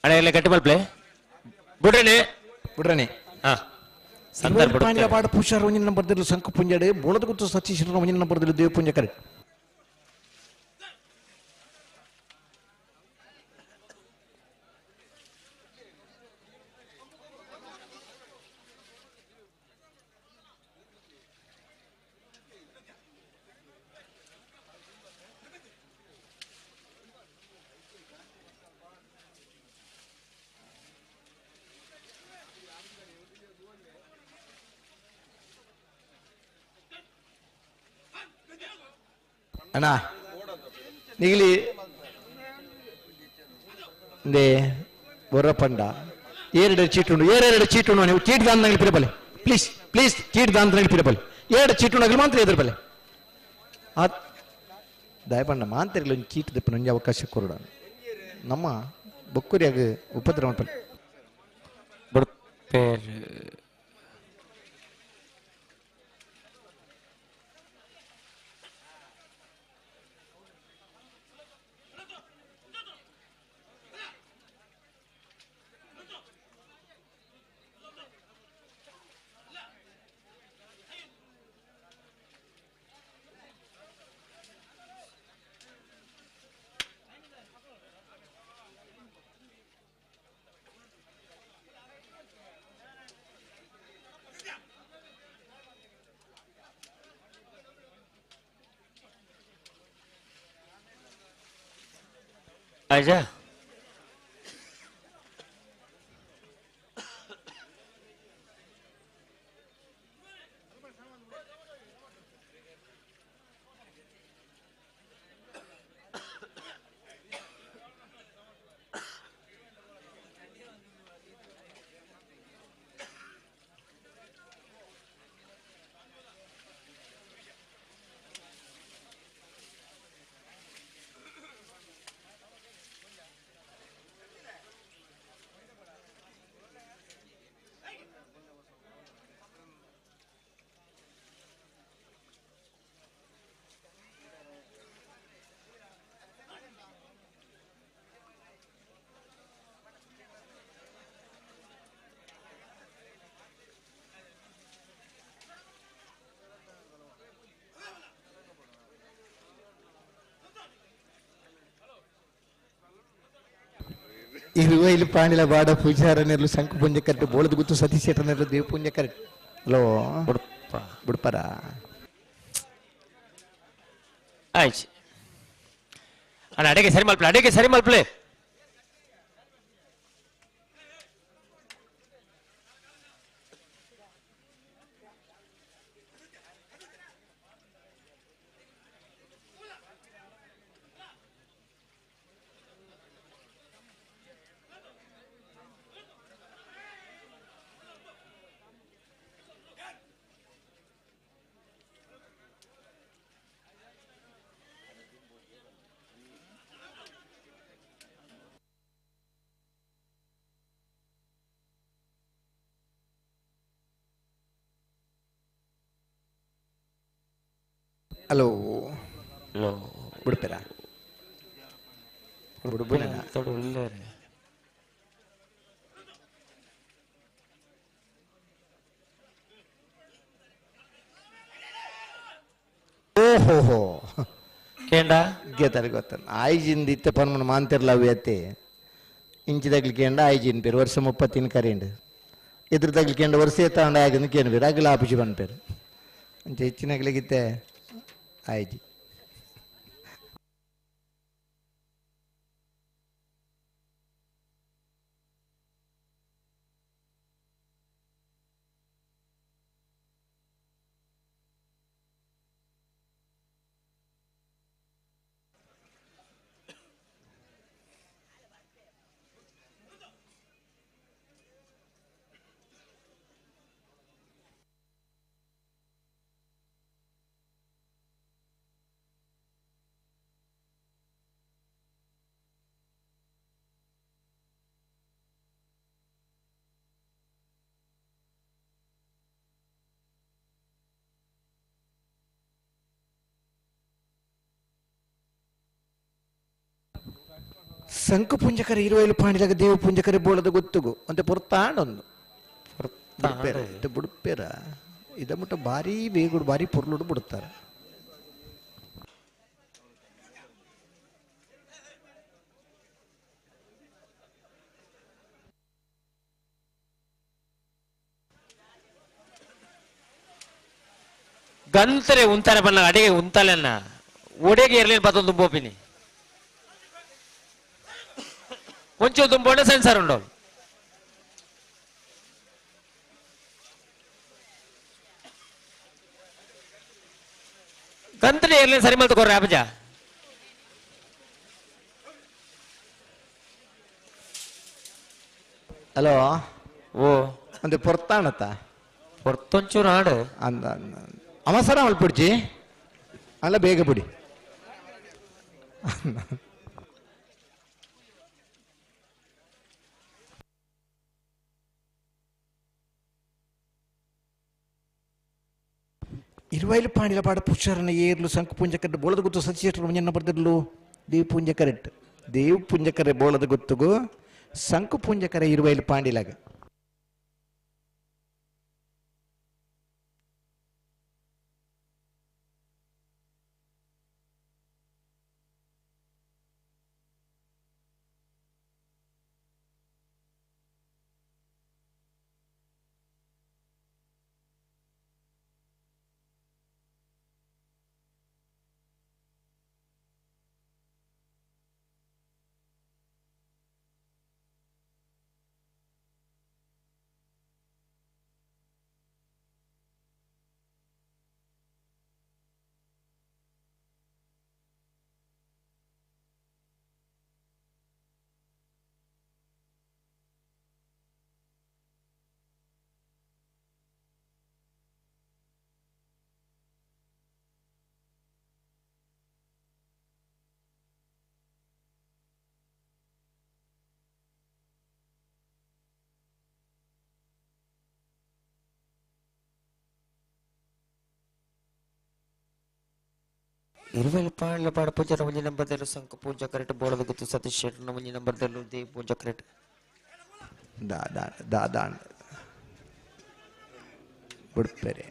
ಅಡೆಯಲ್ಲ ಗಟ್ಟಿ ಮಲ್ಪ್ಲೆ ಬಿಡ್ರನೆ ಹಾ ಸಂದರ್ಭ ಪಾಡ ಪುಷಾರ ಒಂಜಿನ ಬರ್ದಿಲ್ಲ ಸಂಕ ಪುಂಜಾಡೆ ಬೋಳದ ಗೊತ್ತು ಸತೀಶ್ವರ ಒಂಜಿನ ಬರ್ದಿಲ್ಲ ದೇವ ಪುಂಜ ಕರೆ ಅಣ್ಣ ನಿಗಲಿ ಬೊರ್ರಪಂಡ ಎರಡು ಚೀಟುಂಡು ನೀವು ಚೀಟ್ ದಾನ ಪಿರಬಲೆ ಪ್ಲೀಸ್ ಚೀಟ್ ದಾನ ಪಿರಬಲೆ 2 ಚೀಟುಂಡು ಮಾತ್ರ ಎದುರ್ಬಲೆ ದಯಪಂಡ ಮಾಂತರಿಲ್ಲ ಒಂದು ಚೀಟ್ ದಪ್ಪ ನಂಗೆ ಅವಕಾಶ ಕೊರಡ ನಮ್ಮ ಬೊಕ್ಕುರಿಯಾಗ ಉಪದ್ರವ ಆಯ್ತಾ ಇರುವೈಲು ಪಾಣಿಲ ಬಾಡ ಪೂಜಾರನೆರ್ಲು ಶಂಕು ಪುಂಜ ಕರೆಕ್ಟ್ ಬೋಳದ ಗುತ್ತು ಸತೀಶ್ ಶೆಟ್ಟರ್ನೆರ್ಲು ದೇವ ಪುಂಜ ಕರೆಕ್ಟ್ ಹಲೋ ಬಿಡ್ಪಾರ ಆಯ್ತು ಅಣ್ಣ ಅಡೆಗೆ ಸರಿ ಮಲ್ಪ್ಲೆ ಹಲೋ ಬಿಡ್ಪೇರ ಓಹೋ ಕೇಂಡ ಗೊತ್ತ ಆಯ್ಜಿಂದ ಇತ್ತ ಪನ್ಮನ ಮಾಂತಿರ್ಲ ಅವಿ ಅತ್ತೆ ಇಂಚಿ ತಗ್ಲಿಕೆಂಡ ಆಯ್ಜಿನ ಪೇರು ವರ್ಷ 30 ಕರೆಂಡು ಎದುರು ತಗ್ಲಿಕೆಂಡ ವರ್ಷ ಎತ್ತಾಂಡ ಆಗಿನ ಕೇನು ಪೇರು ಅಗಲ ಆಪಿಸಿ ಬಂದ ಪೇರು ಅಂಚೆ ಹೆಚ್ಚಿನಗ್ಲಿಗಿತ್ತೆ ಆಯ್ಜಿ. ಸಂಕು ಪುಂಜಕರ 20 ಪಾಂಡಿದಾಗ ದೇವ ಪುಂಜಕರ ಬೋಳದ ಗೊತ್ತುಗು ಅಂತ ಪೊರ್ತಾಂಡೊಂದು ಬುಡುಪೇರ ಇದ ಮುಟ್ಟ ಭಾರಿ ಬೇಗುಡು ಭಾರಿ ಪೊರ್ಲುಡು ಬಿಡುತ್ತಾರೆ. ಗಂತರೆ ಉಂತಾರೆ ಬಣ್ಣ ಅಡಿಗೆ ಉಂತಲೆನ್ನ ಒಡೆಗೆ ಇರ್ಲಿ ಬತ್ತೊಂದು ಬೋಪಿನಿ కొంచెం దుంపండి సెన్సార్ ఉండవు ಗಂತಲೆ ಇರ್ಲಿ ಸರಿ ಮಲ್ತ ಕೊರ್ರೆ ಅಪಜ ಹಲೋ ಓ ಒಂದು ಪೊರ್ತಾಣತ್ತ ಪೊರ್ತೊಂಚೂರು ಹಾಡು ಅಂದ ಅವಸರ ಮಲ್ಪಿಡ್ಚಿ ಅಲ್ಲ ಬೇಗ ಬಿಡಿ. ఇరువైలు పాండిల పాట పుష్కరణ ఏర్లు శంకు పుంజకరెట్ బోళದ గుತ್ತು ಸಚಿಶೇಟ್ರು ಮುಂಜಾನೆ ಬರ್ದಿರ್ಲು ದೇವ್ ಪುಂಜಕರೆ ಬೋಳದ ಗುತ್ತುಗು ಶಂಕು ಪುಂಜಕರೆ ಇರುವೈಲು ಪಾಂಡಿಲಾಗ ఇరువైలు పాండ్ల పాడ పూజ ముంజి నంబర్ దెలు శంకు పూజ కరెక్ట్ బోళద గుత్తు సతీష్ శెట్టు ముంజి నంబర్ దెలు దేవ్ పూజ కరెక్ట్ ದಾದಾ ಬಿಡ್ಪೇರೆ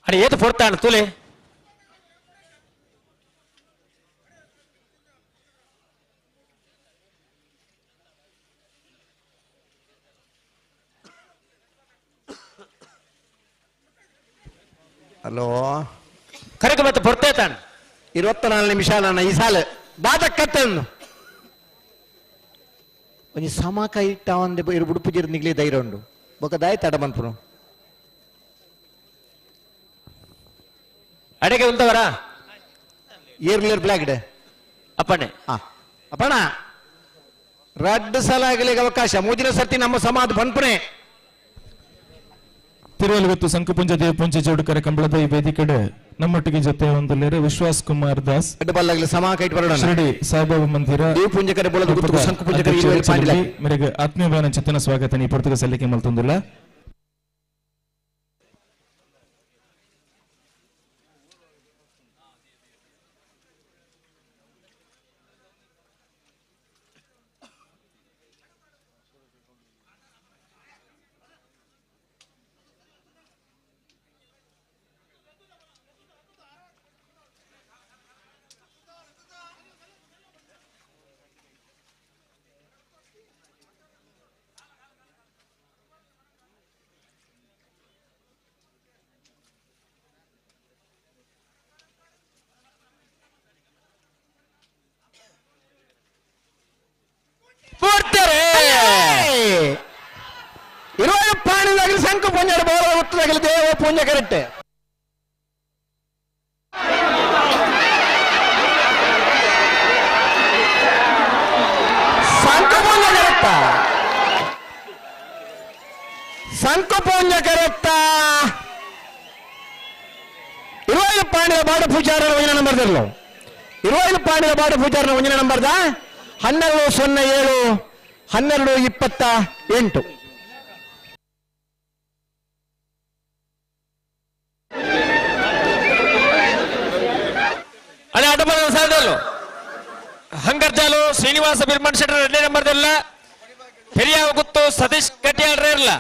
ಅಡಿ ಏತು ಪೊರ್ತಾಣ ತುಲೆ ಹಲೋ ಕರೆಕ ಮತ್ತೆ ಪೊರ್ತೇತಾಣ 24 ನಿಮಿಷಾಲನ್ನ ಈ ಸಾಲ ದಾದಕ್ಕತ್ತನ್ನು ಒಂಜಿ ಸಮಕ ಇಟ್ಟ ಒಂದೆ ಇರು ಬುಡುಪು ಜಿರ್ ನಿಗ್ಲಿ ಧೈರ್ಯ ಉಂಡು ಬೊಕ ದಾಯಿ ತಡ ಮನ್ಪುನು ಅಡೆಗೆ ಉಂತವರ ಏರ್ಲೇರ್ ಬ್ಲಾಗ್ಡೆ ಅಪ್ಪಣೆ ಅಪ್ಪಣ ರಡ್ಡು ಸಲ ಆಗಲಿಕ್ಕೆ ಅವಕಾಶ ಮುಂದಿನ ಸರ್ತಿ ನಮ್ಮ ಸಮಾಜ ಬಂದ್ಪುಣೆ ತಿರುವಲ್ಗೊತ್ತು ಸಂಕುಪುಂಜ ದೇವಪುಂಜ ಜೋಡುಕರ ಕಂಬಳದ ಈ ವೇದಿಕೆ ನಮ್ಮೊಟ್ಟಿಗೆ ಜೊತೆ ಹೊಂದಲಿದ್ದಾರೆ ವಿಶ್ವಾಸ್ ಕುಮಾರ್ ದಾಸ್ ಅಡ್ಡಬಲ್ಲಾಗಲಿ ಸಮ ಕೈಟ್ ಬರೋಣ ಶಿರಡಿ ಸಾಯಿಬಾಬಾ ಮಂದಿರ ದೇವ್ ಪುಂಜಕರೆ ಬೋಳದು ಗುತ್ತು ಸಂಕು ಪುಂಜಕರೆ ಇರುವಲ್ಲಿ ಪಾಂಡಿಲ ಮೇರೆಗೆ ಆತ್ಮೀಯವಾದ ಚಿತ್ತನ ಸ್ವಾಗತ ನೀ ಪುರ್ತಕ ಸಲ್ಲಿಕೆ ಮಲ್ತೊಂದಿಲ್ಲ ಇರುವಾಗ ಪಾಣಿದಾಗಲಿ ಸಂಕು ಪುಂಜಡ ಬೋಳ ಹುಟ್ಟದಾಗಲಿ ದೇವ ಪುಂಜ ಕರೆಕ್ಟ್ ಸಂಕು ಪುಂಜ ಕರೆಕ್ಟ ಸಂಕು ಪುಂಜ ಕರೆಕ್ಟ ಇರುವಾಗ ಪಾಣಿದ ಬಾಡ ಪೂಜಾರನ ಒಂಜಿನ ನಂಬರ್ದಿರ್ಲು ಇರುವಾಗ ಪಾಣಿದ ಬಾಡ ಪೂಜಾರನ ಒಂಜಿನ ನಂಬರ್ದ 1207 1228 ಅದೇ ಅಡ್ಡಬಲ ಸಾಲದಲ್ಲೂ ಹಂಗರ್ಜಾಲು ಶ್ರೀನಿವಾಸ ಬಿರ್ಮನ್ ಶೆಟ್ಟರ್ 2ನೇ ನಂಬರ್ದಲ್ಲ ಹಿರಿಯಾವ ಗುತ್ತು ಸತೀಶ್ ಕಟ್ಯಾಳ್ರೆ ಇರಲ್ಲ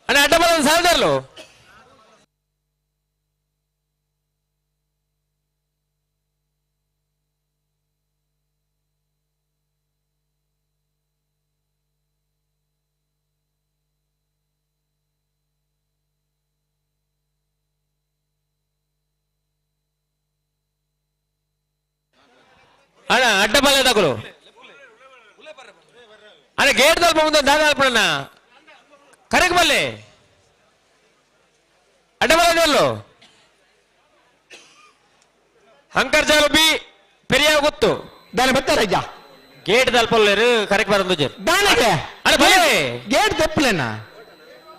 ಅದೇ ಅಡ್ಡಬಲ ಸಾಲದಲ್ಲೂ ಅಣ್ಣ ಅಡ್ಡಬಲ್ಲ ತಗೊಳು ಅಣ್ಣ ಗೇಟ್ ದಲ್ಪ ಮುಂದೆ ದಾದಾಲ್ಪಣ್ಣ ಕರೆಕ್ ಬಲ್ಲೆ ಅಡ್ಡಬಲ್ಲದಲ್ಲೂ ಹಂಕರ್ಜಾಲು ಬಿ ಪೆರಿಯ ಗೊತ್ತು దాని బెత్తరయ్య గేట్ దల్పలేరు కరెక్ట్ బరందు జర్ దానికి అరే భలే గేట్ తెప్పలేనా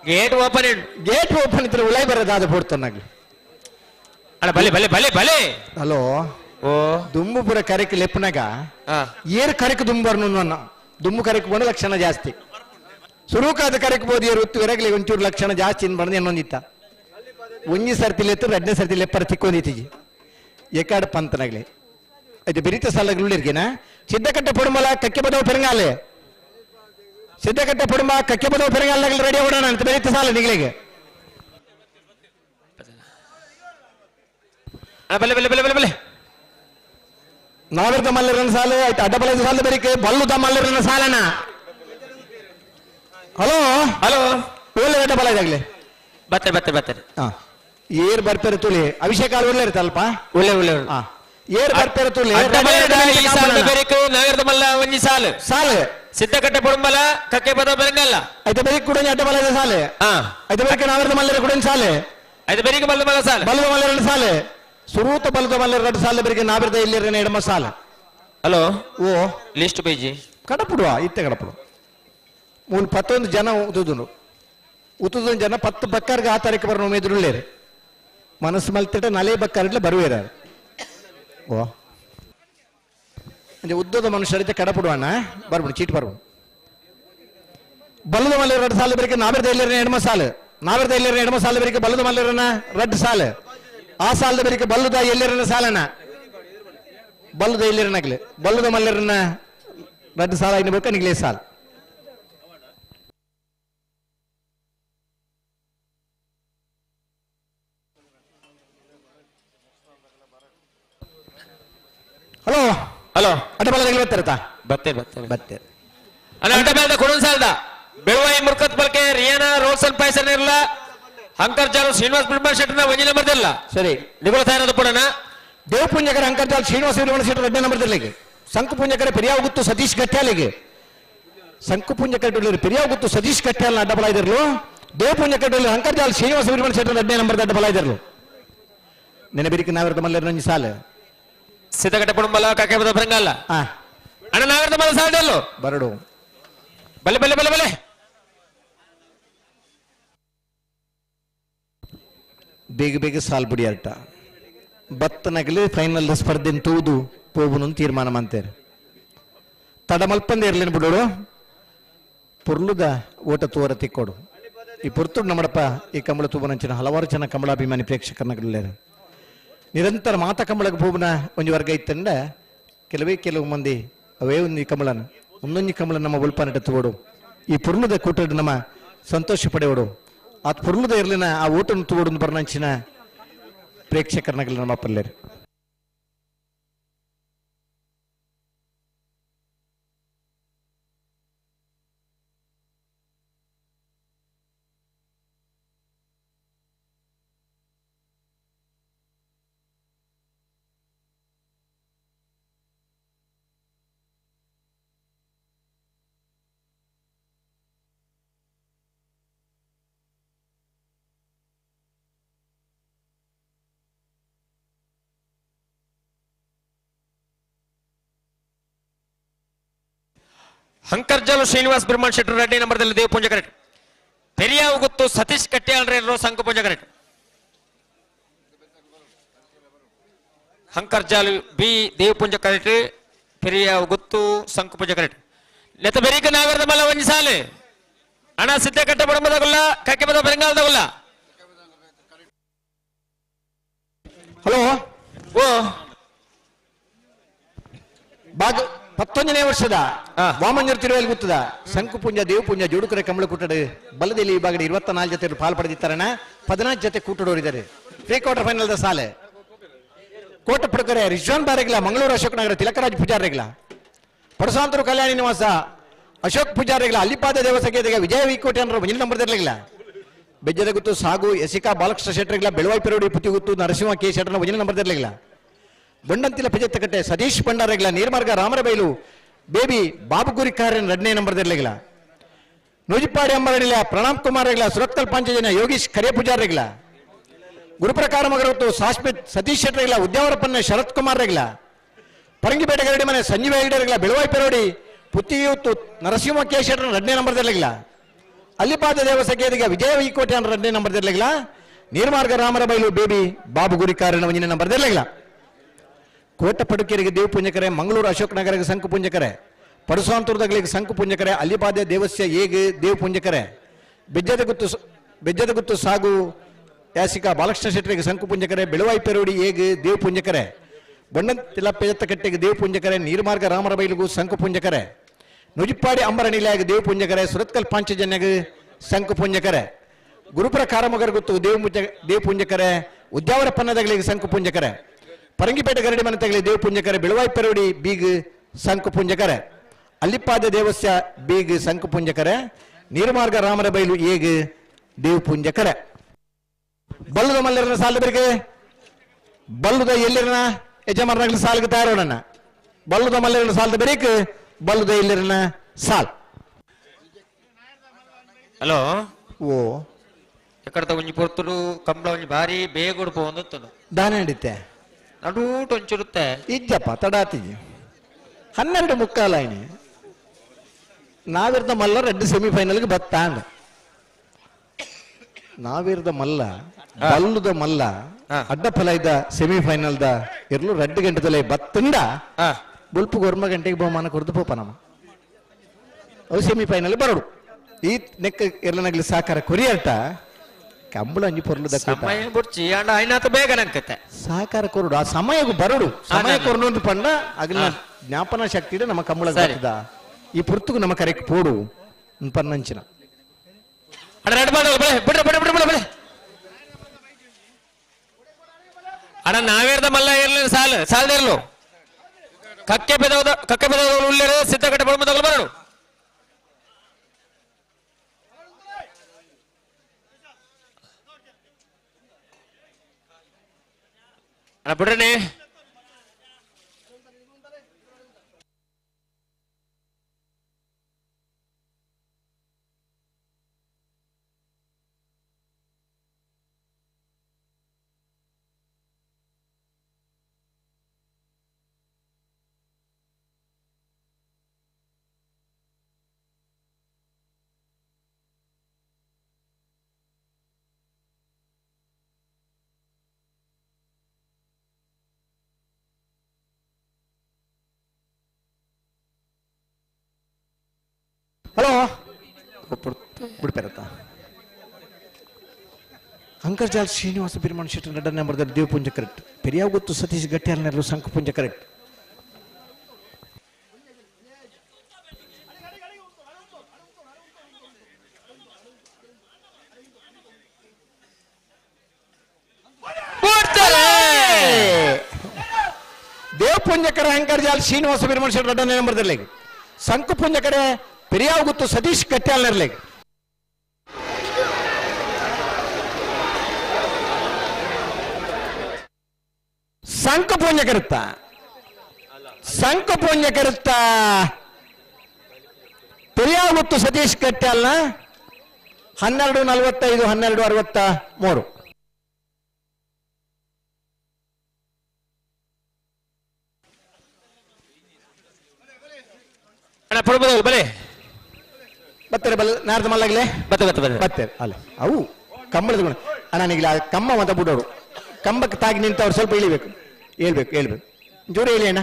గేట్ ఓపెన్ ಗೇಟ್ ಓಪನ್ ಇದ್ರೆ ಉಳೈ ಬರೋದಾದ ಪೋಡ್ತಾನಾಗ್ಲಿ ಅಣ್ಣ ಬಲೆ ಬಲೆ ಬಲೆ ಬಲೆ ಹಲೋ ಓ ದುಮ್ಮು ಪುರ ಕರೆಕ್ ಲೆಪ್ಪನಾಗ ಏರ್ ಕರೆಕ್ ದುಂಬರ್ನು ಅನ್ನ ದುಮ್ಮು ಕರೆಕ್ ಬಂದ ಲಕ್ಷಣ ಜಾಸ್ತಿ ಸುರುಕಾದ ಕರೆಕ್ ಬೋದು ಏರು ಉತ್ತು ಎರಗಲಿ ಒಂಚೂರು ಲಕ್ಷಣ ಜಾಸ್ತಿ ಇನ್ ಬಂದು ಇನ್ನೊಂದಿತ್ತ ಒಂಜಿ ಸರ್ತಿ ಲೆತ್ತು 2ನೇ ಸರ್ತಿ ಲೆಪ್ಪರ ತಿಕ್ಕೊಂದಿತ್ತೀಜಿ ಎಕಾಡ್ ಪಂತನಾಗ್ಲಿ ಅದು ಬೆರಿತ ಸಾಲಗಳಿರ್ಗೇನ ಸಿದ್ದಕಟ್ಟೆ ಪುಡುಮಲ ಕಕ್ಕೆ ಬದವು ಪೆರಂಗಾಲೆ ಸಿದ್ದಕಟ್ಟೆ ಪುಡುಮ ಕಕ್ಕೆ ಬದವು ಪೆರಂಗಾಲಾಗಲಿ ರೆಡಿ ಓಡೋಣ ಅಂತ ಬೆರಿತ ಸಾಲ ನಿಗಳಿಗೆ ಬಲೆ ಬಲೆ ಬಲೆ ಬಲೆ ಬಲೆ ನಾವಿರ್ದ ಮಲ್ಲರನ ಸಾಲು ಆಯ್ತು ಅಡ್ಡಬಲದ ಸಾಲ ಬರೀಕೆ ಬಲ್ಲುದ ಮಲ್ಲರನ ಸಾಲನ ಹಲೋ ಹಲೋ ಒಳ್ಳೆ ಅಡ್ಡಬಲ ಇದಾಗ್ಲಿ ಬತ್ತೆ ಬತ್ತೆ ಬತ್ತೆ ಹಾ ಏರ್ ಬರ್ತಾರೆ ತುಳಿ ಅಭಿಷೇಕ ಒಳ್ಳೆ ಇರ್ತಲ್ಪ ಒಳ್ಳೆ ಒಳ್ಳೆ ಹಾ ಏರ್ ಬರ್ತಾರೆ ತುಳಿ ಈ ಸಾಲ ಬೇರೆಕು ನಾಗರದ ಮಲ್ಲ ಒಂಜಿ ಸಾಲು ಸಾಲು ಸಿದ್ದಕಟ್ಟೆ ಪುಡುಂಬಲ ಕಕ್ಕೆ ಬದ ಬೆರಂಗಲ್ಲ ಆಯ್ತು ಬರೀಕ್ ಕೂಡ ಅಡ್ಡಬಲದ ಸಾಲೆ ಹಾ ಆಯ್ತು ಬರೀಕೆ ನಾವಿರ್ದ ಮಲ್ಲರ ಕೂಡ ಸಾಲೆ ಐದು ಬೇರಿಗೆ ಬಲ್ಲ ಮಲ್ಲ ಸಾಲು ಬಲ್ಲದ ಮಲ್ಲರ ಸಾಲೆ ಸುರೂತ ಬಲ್ಲದ ಮಲ್ಲರ 2 ಸಾಲ ಬರೀಕೆ ನಾವಿರ್ದ ಇಲ್ಲಿರನ ಎಡಮ ಸಾಲ ಹಲೋ ಓ ಲಿಸ್ಟ್ ಪೇಜಿ ಕಡಪುಡುವ ಇತ್ತೆ ಕಡಪುಡು 11 ಜನ ಉತ್ತದ ಜನ 10 ಬಕ್ಕರ್ಗೆ ಆ ತಾರೀಕು ಬರೋ ಉಮೇದುಳ್ಳೇರು ಮನಸ್ಸು ಮಲ್ತಿಟ್ಟ 4 ಬಕ್ಕರ್ಲೆ ಬರುವೇರ ಓ ಅಂದ್ರೆ ಉದ್ದದ ಮನುಷ್ಯರಿದ್ದೆ ಕಡಪುಡುವಣ್ಣ ಬರ್ಬಿಡು ಚೀಟ್ ಬರ್ಬಿಡು ಬಲ್ಲದ ಮಲ್ಲರ 2 ಸಾಲ ಬರೀಕೆ ನಾವಿರ್ದ ಇಲ್ಲಿರನ ಎಡಮ ಸಾಲು ನಾವಿರ್ದ ಇಲ್ಲಿರನ ಎಡಮ ಸಾಲ ಬರೀಕೆ ಬಲ್ಲದ ಮಲ್ಲರನ 2 ಸಾಲು ಆ ಸಾಲದ ಬರೀಕೆ ಬಲ್ಲದ ಎಲ್ಲಿರನ ಸಾಲನ ಬಲ್ಲದ ಎಲ್ಲಿರನಾಗ್ಲಿ ಬಲ್ಲದ ಮಲ್ಲರನ 2 ಸಾಲ ಇನ್ನು ಬೇಕಾ ನಿಗ್ಲೇ ಸಾಲ ಹಲೋ ಹಲೋ ಅಡ್ಡಬಲದಲ್ಲಿ ಬರ್ತಾರತಾ ಬತ್ತೆ ಬತ್ತೆ ಬತ್ತೆ ಅಲ್ಲ ಅಡ್ಡಬಲದ ಕೊಡೊಂದು ಸಾಲದ ಬೆಳುವಾಯಿ ಮುರ್ಕತ್ ಬಲ್ಕೆ ರಿಯಾನ ರೋಲ್ಸನ್ ಪೈಸನ್ ಇರಲ್ಲ ಹಂಕರ್ಜಾಲು ಶ್ರೀನಿವಾಸ ಬಿರ್ಮನ್ ಶೆಟ್ಟರ್ನ ಒಂಜಿ ನಂಬರ್ ಇಲ್ಲ ಸರಿ ನಿಗುಳ ತಾಯಿನದು ಪುಡನ ದೇವ್ ಪುಂಜಕರ ಅಂಕರ್ಜಾಲ್ ಶ್ರೀನಿವಾಸ ಬಿರ್ಮನ್ ಶೆಟ್ಟರ್ 2ನೇ ನಂಬರ್ ಇರಲಿಕ್ಕೆ ಸಂಕು ಪುಂಜಕರ ಪೆರಿಯಾಗುತ್ತು ಸತೀಶ್ ಗಟ್ಯಾಲಿಗೆ ಸಂಕು ಪುಂಜಕರ ಪೆರಿಯಾಗುತ್ತು ಸತೀಶ್ ಗಟ್ಯಾಲ ಅಡ್ಡಬಲ ಇದಿರ್ಲು ದೇವಪುಂಜ ಕಟ್ಟಲು ಅಂಕರ್ಜಾಲ್ ಶ್ರೀನಿವಾಸ ಸುಬ್ರಹ್ಮಣ್ಯ ಶೆಟ್ಟರ್ 10ನೇ ನಂಬರ್ ದಡ್ಡ ಬಲ ಇದ್ದರು ನೆನಬಿರಿಕೆ ನಾವಿರದ ಮಲ್ಲರ ರಂಜಿ ಸಾಲು ಸಿದ್ಧಗಟ್ಟ ಪುಡುಂಬಲ ಕಕ್ಕೆ ಬದ ಬರಂಗಲ್ಲ ಅಣ್ಣ ನಾವಿರದ ಮಲ್ಲ ಸಾಲ್ಡಲ್ಲು ಬರಡು ಬಲೆ ಬಲೆ ಬಲೆ ಬಲೆ ಬೇಗ ಬೇಗ ಸಾಲ್ ಬಿಡಿ ಅರ್ಟ ಬತ್ತನಗಲಿ ಫೈನಲ್ ಸ್ಪರ್ಧೆನ ತೂದು ಪೋಗುನು ತೀರ್ಮಾನ ಮಾಡ್ತಾರೆ ತಡ ಮಲ್ಪಂದ ಇರ್ಲೇನು ಬಿಡೋಡು ಪುರ್ಲುದ ಓಟ ತೋರ ತಿಕ್ಕೋಡು ಈ ಪುರ್ತುಡು ನಮ್ಮಡಪ್ಪ ಈ ಕಂಬಳ ತೂಬನಂಚಿನ ಹಲವಾರು ಜನ ಕಂಬಳಾಭಿಮಾನಿ ಪ್ರೇಕ್ಷಕರನ್ನಾಗಲಿಲ್ಲ ನಿರಂತರ ಮಾತ ಕಂಬಳಕ್ಕೆ ಭೂಮನ ಒಂದು ವರ್ಗ ಇತ್ತಂಡ ಕೆಲವು ಮಂದಿ ಅವೇ ಒಂದು ಕಂಬಳನ ಒಂದೊಂದು ಕಂಬಳ ನಮ್ಮ ಉಲ್ಪಾನಟ ತಗೋಡು ಈ ಪುರ್ಲುದ ಕೂಟಡು ನಮ್ಮ ಸಂತೋಷ ಪಡೆಯೋಡು ಆ ಪುರ್ಲುದ ಇರ್ಲಿನ ಆ ಊಟನ್ನು ತಗೋಡು ಬರ್ನಂಚಿನ ಪ್ರೇಕ್ಷಕರನ್ನಾಗಲಿ ನಮ್ಮ ಪಲ್ಲೇರು ಅಂಕರ್ಜಾಲು ಶ್ರೀನಿವಾಸ್ ಬ್ರಹ್ಮಣ್ ಶೆಟ್ಟರ್ 2ನೇ ನಂಬರ್ದಲ್ಲಿ ದೇವಪುಂಜ ಕರೆಕ್ಟ್ ಪೆರಿಯಾವು ಗೊತ್ತು ಸತೀಶ್ ಕಟ್ಯಾಳ್ರೆ ಸಂಕುಪುಂಜ ಕರೆಕ್ಟ್ ಅಂಕರ್ಜಾಲು ಬಿ ದೇವಪುಂಜ ಕರೆಕ್ಟ್ ಪೆರಿಯಾವು ಗೊತ್ತು ಸಂಕುಪುಂಜ ಕರೆಕ್ಟ್ ನೆತ ಬೆರಿಕ ನಾಗರದ ಮಲ ಒಂಜಿ ಸಾಲು ಅಣ್ಣ ಸಿದ್ಧ ಕಟ್ಟ ಬಡಂಬದಗುಲ್ಲ ಕಕ್ಕೆ ಬದ ಬೆರಂಗಾಲದಗುಲ್ಲ ಹಲೋ ಓ ಬಾಗ 19ನೇ ವರ್ಷದ ವಾಮಂಜರ್ ತಿರುವಲ್ಲಿ ಗೊತ್ತದ ಸಂಕುಪುಂಜ ದೇವಪುಂಜ ಜೋಡುಕರೆ ಕಂಬಳ ಕೂಟಡು ಬಲದಲ್ಲಿ ಈ ಭಾಗದ 24 ಜೊತೆ ಪಾಲ್ ಪಡೆದಿತ್ತಾರಣ 14 ಜೊತೆ ಕೂಟಡೋರಿದ್ದಾರೆ ಪ್ರೀ ಕ್ವಾರ್ಟರ್ ಫೈನಲ್ ದ ಸಾಲೆ ಕೋಟ ಪಡಕರೆ ರಿಜ್ವಾನ್ ಬಾರೆಗ್ಲ ಮಂಗಳೂರು ಅಶೋಕ್ ನಗರ ತಿಲಕರಾಜ್ ಪೂಜಾರೆಗ್ಲ ಪಡಸಾಂತರು ಕಲ್ಯಾಣಿ ನಿವಾಸ ಅಶೋಕ್ ಪೂಜಾರೆಗ್ಲ ಅಲ್ಲಿಪಾದ ದೇವಸಗೇದಿಗ ವಿಜಯ ವಿಕೋಟೆ ಅನ್ನೋ 1 ನಂಬರ್ ದರ್ಲೆಗ್ಲ ಬೆಜ್ಜದ ಗುತ್ತು ಸಾಗು ಎಸಿಕಾ ಬಾಲಕೃಷ್ಣ ಶೆಟ್ಟರ್ಗ್ಲ ಬೆಳವಾಯಿ ಪೆರೋಡಿ ಪುತಿ ಗುತ್ತು ನರಸಿಂಹ ಕೆ ಶೆಟ್ಟರ್ನ 1 ನಂಬರ್ ದರ್ಲೆಗ್ಲ ಬಂಡಂತಿಲ ಪೆಜೆತ್ತಕಟ್ಟೆ ಸತೀಶ್ ಬಂಡಾರೆಗ್ಲ ನೀರ್ಮಾರ್ಗ ರಾಮರಬೈಲು ಬೇಬಿ ಬಾಬುಗುರಿ ಕಾರ್ಯನ್ 2ನೇ ನಂಬರ್ ದರ್ಲೆಗ್ಲ ನೂಜಿಪ್ಪಾಡಿ ಅಂಬರಣಿಲ ಪ್ರಣಾಮ್ ಕುಮಾರ್ ರೆಗ್ಲ ಸುರತ್ಕಲ್ ಪಾಂಚಜನ ಯೋಗೀಶ್ ಕರಿಯ ಪೂಜಾರ್ ರೆಗ್ಲ ಗುರುಪ್ರಕಾರ ಮಗರತ್ತು ಸಾಸ್ಮಿತ್ ಸತೀಶ್ ಶೆಟ್ಟರ್ಗ್ಲ ಉದ್ಯಾವರಪ್ಪನ ಶರತ್ ಕುಮಾರ್ ರೆಗ್ಲ ಪರಂಗಿಪೇಟೆ ಗರಡಿ ಮನೆ ಸಂಜೀವ ಹೆಗ್ಡೆರ್ಗ್ಲ ಬೆಳವಾಯಿ ಪೆರೋಡಿ ಪುತ್ತಿಯೂತ್ತು ನರಸಿಂಹ ಕೆ ಶೆಟ್ಟರ್ 2ನೇ ನಂಬರ್ ದರ್ಲೆಗ್ಲ ಅಲ್ಲಿಪಾದ ದೇವಸಗೇದಿಗ ವಿಜಯ ವಿಕೋಟೆ ಅನ್ನೋ 2ನೇ ನಂಬರ್ ದರ್ಲೆಗ್ಲ ನೀರ್ಮಾರ್ಗ ರಾಮರಬೈಲು ಬೇಬಿ ಬಾಬುಗುರಿ ಕಾರ್ಯನ 1ನೇ ನಂಬರ್ ದರ್ಲೆಗ್ಲ ಕೋಟ ಪಡುಕೆರೆಗೆ ದೇವಪುಂಜಕರೆ ಮಂಗಳೂರು ಅಶೋಕ್ ನಗರಗೆ ಸಂಕುಪುಂಜಕರೆ ಪಡುಸಾಂತೂರ್ದಗಳಿಗೆ ಸಂಕುಪುಂಜಕರೆ ಅಲ್ಲಿಪಾದೆ ದೇವಸ್ಯ ಏಗೆ ದೇವಪುಂಜಕರೆ ಬೆಜ್ಜದ ಗುತ್ತು ಸಾಗು ಯಾಸಿಕ ಬಾಲಕೃಷ್ಣ ಶೆಟ್ಟರಿಗೆ ಸಂಕುಪುಂಜಕರೆ ಬೆಳವಾಯಿ ಪೆರೋಡಿ ಏಗೆ ದೇವಪುಂಜಕರೆ ಬಣ್ಣತಿಲ ಪೆಜತ್ತಕಟ್ಟೆಗೆ ದೇವಪುಂಜಕರೆ ನೀರ್ಮಾರ್ಗ ರಾಮರಬೈಲಿಗೂ ಸಂಕುಪುಂಜಕರೆ ನುಜಿಪ್ಪಾಡಿ ಅಂಬರಣಿಲಾಗ ದೇವಪುಂಜಕರೆ ಸುರತ್ಕಲ್ ಪಾಂಚಜನ್ಯಗೆ ಸಂಕುಪುಂಜಕರೆ ಗುರುಪುರ ಕಾರಮಗರ ಗುತ್ತು ದೇವಪುಂಜಕರೆ ಉದ್ಯಾವರಪ್ಪನದಗಳಿಗೆ ಸಂಕುಪುಂಜಕರೆ ಪರಂಗಿಪೇಟೆ ಗರಡಿ ಮನೆ ತಗಲಿ ದೇವಪುಂಜಕರೆ ಬೆಳವಾಯಿ ಪೆರೋಡಿ ಬೀಗ್ ಸಂಕುಪುಂಜಕರೆ ಅಲ್ಲಿಪಾದ ದೇವಸ್ಯ ಬೀಗ್ ಸಂಕುಪುಂಜಕರೆ ನೀರ್ಮಾರ್ಗ ರಾಮರಬೈಲು ಏಗ್ ದೇವಪುಂಜಕರೆ ಬಲ್ಲುದ ಮಲ್ಲಿರನ ಸಾಲ ಬೆರಿಗೆ ಬಲ್ಲುದ ಎಲ್ಲಿರನ ಯಜಮಾನರಾಗಲಿ ಸಾಲಿಗೆ ತಯಾರೋಣ ಬಲ್ಲುದ ಮಲ್ಲಿರನ ಸಾಲದ ಬೆರೀಕ್ ಬಲ್ಲುದ ಎಲ್ಲಿರನ ಸಾಲ್ ಹಲೋ ಓ ಎಕಡೆ ಒಂಜಿ ಪೊರ್ತುಡು ಕಂಬಳ ಒಂಜಿ ಭಾರಿ ಬೇಗುಡು ಪೋಂದು ದಾನ ನಡೀತೆ ನಡೂಟ ಒಂಚಿರುತ್ತೆ ಇಜ್ಜಪ್ಪ ತಡಾತಿಜಿ 12 ಮುಕ್ಕಾಲಾಯ್ನಿ ನಾವಿರ್ದ ಮಲ್ಲ 2 ಸೆಮಿಫೈನಲ್ಗೆ ಬತ್ತಾಂಡ ನಾವಿರ್ದ ಮಲ್ಲ ಬಲ್ಲುದ ಮಲ್ಲ ಅಡ್ಡಫಲ ಇದ್ದ ಸೆಮಿಫೈನಲ್ ದ ಇರ್ಲು 2 ಗಂಟೆದಲ್ಲೇ ಬತ್ತಂಡ ಬುಲ್ಪು ಗೊರ್ಮ ಗಂಟೆಗೆ ಬಹುಮಾನ ಕೊಡ್ದು ಪೋಪ ನಮ್ಮ ಅವು ಸೆಮಿಫೈನಲ್ ಬರಡು ಈ ನೆಕ್ಕ ಇರ್ಲನಾಗ್ಲಿ ಸಾಕಾರ ಕೊರಿಯರ್ಟ ಕಂಬಳ ಅಂಜಿ ಪೊರ್ಲುದ ಸಮಯ ಬುಡ್ಚಿ ಅಂಡ ಐನಾತ ಬೇಗ ನಂಕತೆ ಸಹಕಾರ ಕೊರಡು ಆ ಸಮಯಕ್ಕೆ ಬರಡು ಸಮಯ ಕೊರಡು ಪಂಡ ಅಗಲಿನ ಜ್ಞಾಪನ ಶಕ್ತಿ ನಮ್ಮ ಕಂಬಳ ಈ ಪುರ್ತುಕು ನಮ್ಮ ಕರೆಕ್ ಪೋಡು ಪನ್ನಂಚಿನ ಅಣ್ಣ ನಾವೇರ್ದ ಮಲ್ಲ ಇರ್ಲಿ ಸಾಲದಿರ್ಲು ಕಕ್ಕೆ ಬೆದವ ಉಳ್ಳೇರು ಸಿದ್ಧಗಟ್ಟೆ ಬಳ ಮೊದಲು ಬರಡು ಅಣ್ಣ ಬಿಡ್ರಿ ಹಲೋ ಬಿಡ್ಪೇರತ್ತ ಅಂಕರ್ಜಾಲ್ ಶ್ರೀನಿವಾಸ ಬಿರ್ಮಣ್ ಶೆಟ್ಟಿ ನಡ ನಂಬರ್ದಲ್ಲಿ ದೇವಪುಂಜ ಕರೆಕ್ಟ್ ಪೆರಿಯಾವ್ ಗೊತ್ತು ಸತೀಶ್ ಗಟ್ಟಿಯಾಲ್ನೆರಲು ಸಂಕುಪುಂಜ ಕರೆಕ್ಟ್ ದೇವಪುಂಜಕರ ಅಂಕರ್ಜಾಲ್ ಶ್ರೀನಿವಾಸ ಬಿರ್ಮಣ್ ಶೆಟ್ಟಿ ನಡ ನಂಬರ್ದಲ್ಲಿ ಸಂಕುಪುಂಜಕರ ಪೆರಿಯಾವ್ ಗೊತ್ತು ಸತೀಶ್ ಗಟ್ಟಿಯಾಲ್ನೆರಲೆ ಸಂಕುಪುಂಜ ಕರುತ್ತ ಪೆರಿಯಾಗುತ್ತು ಸತೀಶ್ ಕಟ್ಟ್ಯಾಲ್ನ 12:45 12:63 ಬಲೆ ಬತ್ತರೆ ಬಲ್ ನಾರ್ದ ಮಲ್ಲಾಗಲೇ ಬತ್ತೆ ಅಲ್ಲ ಅವು ಕಂಬಳದ ಗುಣ ಅಣ್ಣ ನಿಗಲ ಕಮ್ಮ ಅಂತ ಬಿಡೋರು ಕಂಬಕ್ಕೆ ತಾಗಿ ನಿಂತವ್ರು ಸ್ವಲ್ಪ ಇಳಿಬೇಕು ಹೇಳ್ಬೇಕು ಜೋರ ಹೇಳಿ ಅಣ್ಣ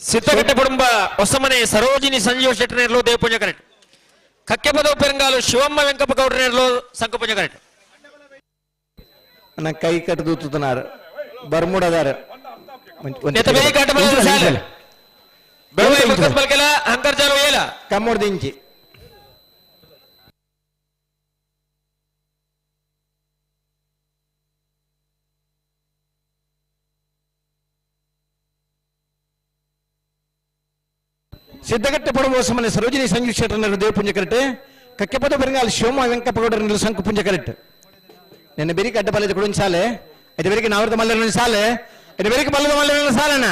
ಸಿದ್ದಗಟ್ಟೆ ಕುಟುಂಬ ಹೊಸಮನೆ ಸರೋಜಿನಿ ಸಂಜೀವ ಶೆಟ್ಟನೇರ್ಲು ದೇವಪುಂಜ ಕರೆಕ್ಟ್ ಕಕ್ಕೆಪದವು ಪೆರಂಗಾಲು ಶಿವಮ್ಮ ವೆಂಕಪ್ಪ ಗೌಡ್ರನೇರ್ಲು ಸಂಕುಪುಂಜ ಕರೆಕ್ಟ್ ಅಣ್ಣ ಕೈ ಕಟ್ಟದೂತನಾರ ಬರ್ಮುಡದಾರ ಅಂಕರ್ಜಾಲ ಏಲ ಕಮ್ಮೋಡ್ದ ಇಂಚಿ ಸಿದ್ದಗಟ್ಟೆ ಪಡುವ ಸಮನೆ ಸರೋಜಿನಿ ಸಂಜೀವ್ ಶೆಟ್ಟರ್ ದೇವಪುಂಜ ಕರೆಕ್ಟ್ ಕಕ್ಕೆಪದ ಬೆರಂಗಾಲ್ ಶಿವಮ್ಮ ವೆಂಕಪ್ಪಗೌಡರ ಸಂಕುಪುಂಜ ಕರೆಕ್ಟ್ ನಿನ್ನೆ ಬೆರಿಕೆ ಅಡ್ಡ ಪಾಲದ ಕೊಡುವ ಸಾಲೆ ಇದು ಬೆರಿಕೆ ನಾವರದ ಮಲ್ಲನ ಸಾಲೆ ಇದು ಬೆರಿಕೆ ಬಲ್ಲದ ಮಲ್ಲನ ಸಾಲನ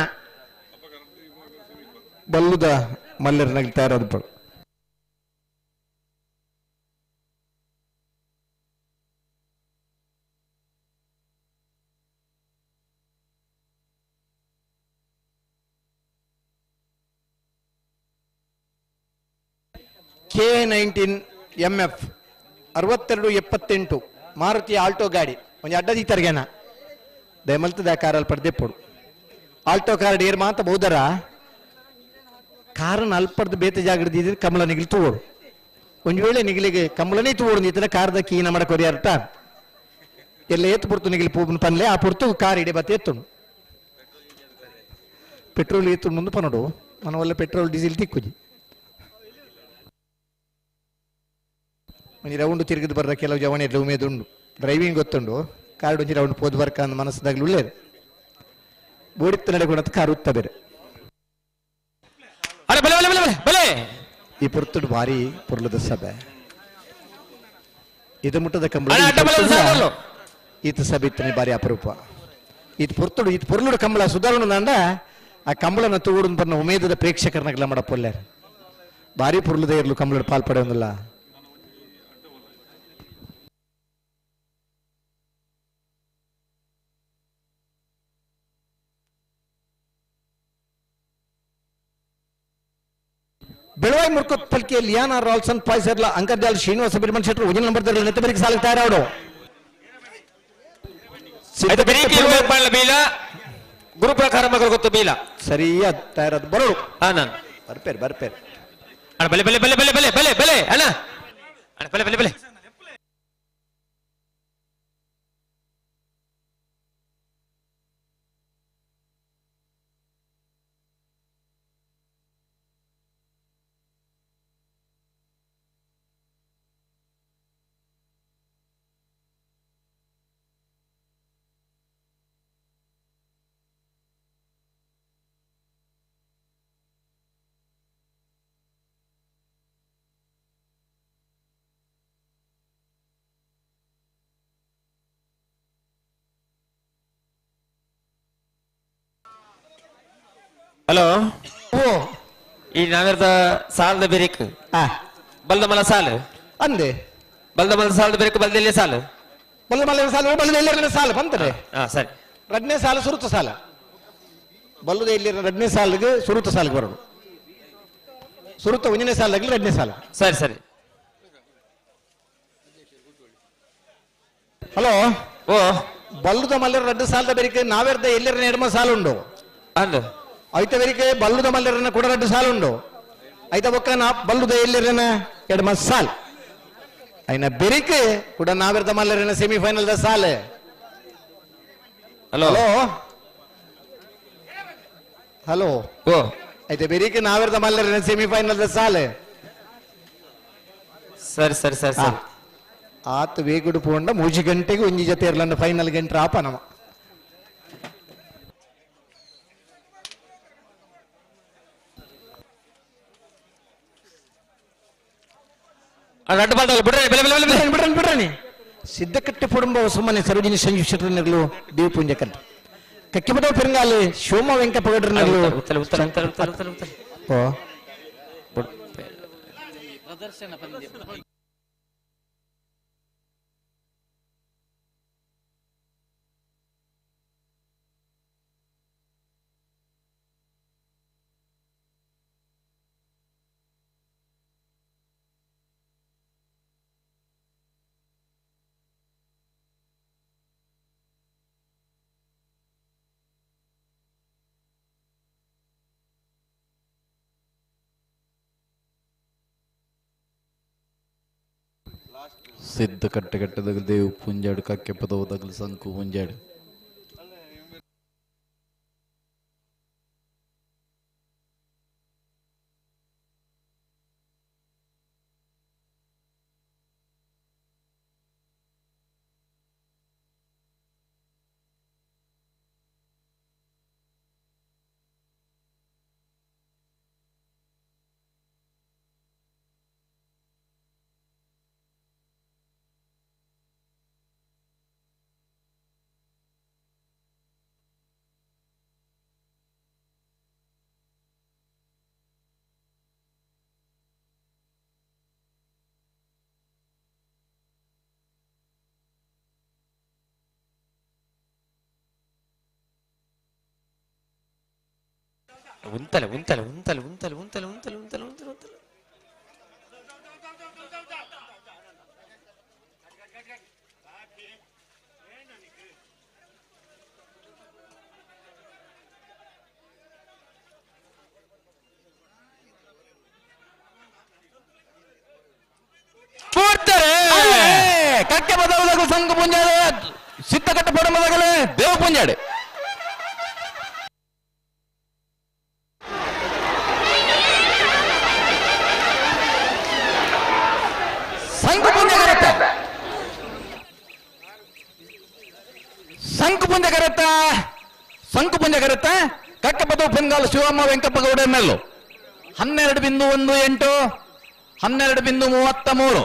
ಬಲ್ಲುದ ಮಲ್ಲರನಾಗಿ ತಯಾರಾದ ಪಡು K19 MF 6278 ಮಾರುತಿ ಆಲ್ಟೋ ಗಾಡಿ ಒಂದು ಅಡ್ಡದಿ ತರ್ಗೇನ ದಯಮಲ್ತದ ಕಾರಲ್ಲಿ ಪಡೆದೆ ಪಡು ಆಲ್ಟೋ ಕಾರ್ ಏರ್ ಮಾತ ಬಹುದರ ಕಾರನ್ನು ಅಲ್ಪಡ್ದು ಬೇತೆ ಜಾಗಡಿದ್ರೆ ಕಮಲ ನಿಗಿಲು ತೂಡು ಒಂದು ವೇಳೆ ನಿಗಿಲಿಗೆ ಕಮಲನೇ ತೂಡು ನಿಂತನ ಕಾರ್ದ ಕೀನ ಮಾಡಕ್ಕೆ ಹೊರಿಯಾರ್ಟ ಎಲ್ಲ ಎತ್ತು ಪುರ್ತು ನಿಗಿಲಿ ಪೂಬನ್ ಪನ್ಲೆ ಆ ಪುರ್ತು ಕಾರ್ ಇಡೆ ಬತ್ತೆ ಎತ್ತು ಪೆಟ್ರೋಲ್ ಎತ್ತು ಮುಂದೆ ಪನೋಡು మన వల్ల పెట్రోల్ డీజిల్ తిక్కుజి ಒಂಜಿ ರೌಂಡ್ ತಿರುಗಿದು ಬರ್ರ ಕೆಲವು ಜವಣಿ ಎಡ್ಲ ಉಮೇದು ಉಂಡು ಡ್ರೈವಿಂಗ್ ಗೊತ್ತುಂಡು ಕಾರ್ ಒಂಜಿ ರೌಂಡ್ ಪೋದು ಬರ್ಕ ಅಂದ ಮನಸ್ಸದಾಗ್ಲು ಉಳ್ಳೇದು ಬೋಡಿತ್ತ ನಡೆಕೊಡತ್ ಕಾರ್ ಉತ್ತ ಬೇರೆ ಈ ಪುರ್ತುಡು ಭಾರಿ ಪುರ್ಲದ ಸಭೆ ಇದು ಮುಟ್ಟದ ಕಂಬಳ ಈತ ಸಭೆ ಇತ್ತನೆ ಭಾರಿ ಅಪರೂಪ ಈತ ಪುರ್ತುಡು ಈತ ಪುರ್ಲುಡು ಕಂಬಳ ಸುಧಾರಣೆ ಅಂಡ ಆ ಕಂಬಳನ ತೂಡು ಬರ್ನ ಉಮೇದದ ಪ್ರೇಕ್ಷಕರನ್ನಾಗಲ್ಲ ಮಾಡಪ್ಪೊಲ್ಲಾರ ಭಾರಿ ಪುರ್ಲದ ಇರ್ಲು ಕಂಬಳ ಪಾಲ್ಪಡೆಯೊಂದಿಲ್ಲ ಬೆಳವಾಯಿ ಮುರ್ಕೊತ್ ಪಲ್ಕೆ ಲಿಯಾನಾ ರಾಲ್ಸನ್ ಪಾಯ್ಸರ್ಲ ಅಂಕರ್ಜಾಲ್ ಶ್ರೀನಿವಾಸ ಬಿರ್ಮನ್ ಶೆಟ್ರು ಒಂಜಿನ ನಂಬರ್ ನೆತ್ತಬರಿಗೆ ಸಾಲ ತಯಾರಾಡು ಗುರು ಪ್ರಕಾರ ಮಗರು ಗೊತ್ತು ಬೀಲ ಸರಿಯಾದ ತಯಾರಾದ ಬರೋಡು ನಾನು ಬರ್ಪೇರ್ ಅಣ್ಣ ಬಲೆ ಬಲೆ ಬಲೆ ಬಲೆ ಬಲೆ ಬಲೆ ಬಲೆ ಅಣ್ಣ ಅಣ್ಣ ಬಲೆ ಬಲೆ ಬಲೆ ಹಲೋ ಓ ಈ ನಾವಿರದ ಸಾಲದ ಬೆರಿಕ್ ಬಲ್ದ ಮಲ ಸಾಲು ಅಂದೆ ಬಲ್ದ ಮಲ ಸಾಲದ ಬೆರಿಕ್ ಬಲ್ದೆಲ್ಲೇ ಸಾಲು ಬಲ್ಲ ಮಲ್ಲ ಸಾಲ ಬಲ್ಲದ ಎಲ್ಲರ ಸಾಲ ಬಂತದೆ ಸರಿ ರಡ್ನೇ ಸಾಲ ಸುರುತ ಸಾಲ ಬಲ್ಲದ ಎಲ್ಲಿರ ರಡ್ನೇ ಸಾಲಿಗೆ ಸುರುತ ಸಾಲಿಗೆ ಬರೋದು ಸುರುತ ಒಂದನೇ ಸಾಲಾಗಲಿ ರಡ್ನೇ ಸಾಲ ಸರಿ ಸರಿ ಹಲೋ ಓ ಬಲ್ಲುದ ಮಲ್ಲರ ರಡ್ಡು ಸಾಲದ ಬೆರಿಕೆ ನಾವೆರ್ದ ಎಲ್ಲಿರ ಎಡಮ ಸಾಲ ಉಂಡು ಅಂದು ಐತ ಬೆರಿಕೆ ಬಲ್ಲುದ ಮಲ್ಲರನ್ನ ಕೂಡ ರಡ್ಡು ಸಾಲ ಉಂಡು ಐತ ಬೊಕ್ಕ ನಾ ಬಲ್ಲುದ ಎಲ್ಲಿರೇನ ಎರಡು ಮಸ್ ಸಾಲ್ ಐನ ಬೆರಿಕ್ ಕೂಡ ನಾವಿರ್ದ ಮಲ್ಲರೇನ ಸೆಮಿಫೈನಲ್ ದ ಸಾಲ್. ಹಲೋ ಹಲೋ ಹಲೋ ಓ ಐತೆ ಬೆರಿಕ್ ನಾವಿರ್ದ ಮಲ್ಲರೇನ ಸೆಮಿಫೈನಲ್ ದ ಸಾಲ್. ಸರಿ ಸರಿ ಸರಿ ಸರಿ ಆತ ವೇಗುಡು ಪೋಂಡ 3 ಗಂಟೆಗೆ ಒಂಜಿ ಜೊತೆ ಇರ್ಲಂಡ ಫೈನಲ್ ಗಂಟೆ ಆಪ ನಮ ಅಡ್ಡ ಬಾಲ್ದಲ್ಲ ಬಿಡ್ರಿ ಬೆಲೆ ಬೆಲೆ ಬೆಲೆ ಬೆಲೆ. ಬಿಡ್ರನಿ ಸಿದ್ದಕಟ್ಟೆ ಪುಡುಂಬ ಸುಮ್ಮನೆ ಸರೋಜಿನಿ ಸಂಯುಕ್ತರು ದೇವ್ ಪುಂಜಕಂಟ ಕಕ್ಕಿಬದ ಪೆರಂಗಾಲು ಶಿವಮ ವೆಂಕಪ್ಪ ಗೌಡ್ರನಗಳು ಉತ್ತಲ ಉತ್ತಲ ಉತ್ತಲ ಉತ್ತಲ ಉತ್ತಲ ಉತ್ತಲ ಓ ಸಿದ್ಧ ಕಟ್ಟೆಗಟ್ಟದಾಗ ದೇವ್ ಪುಂಜಾಡು ಕಕ್ಕೆ ಪದವದಾಗಲು ಸಂಕು ಪುಂಜಾಡು ಉಂತಲೆ ಉಂತಲೆ ಉಂತಲೆ ಉಂತಲೆ ಉಂತಲೆ ಉಂತಲೆ ಉಂತಲೆ ಉಂತಲೆ ಉಂತಲೆ ಕಕ್ಕೆ ಪದವದಾಗಲು ಸಂಕು ಪುಂಜಾಡು ಸಿದ್ಧ ಕಟ್ಟೆ ಪುಡುಂಬದಾಗಲೇ ದೇವ್ ಪುಂಜಾಡು ಸಂಕು ಪುಂಜ ಕರೆತ್ತ ಕಕ್ಕೆ ಪದವು ಪೆಂಗಾಲು ಶಿವಮ್ಮ ವೆಂಕಪ್ಪ ಗೌಡ ಮೇಲು 12.18 12.33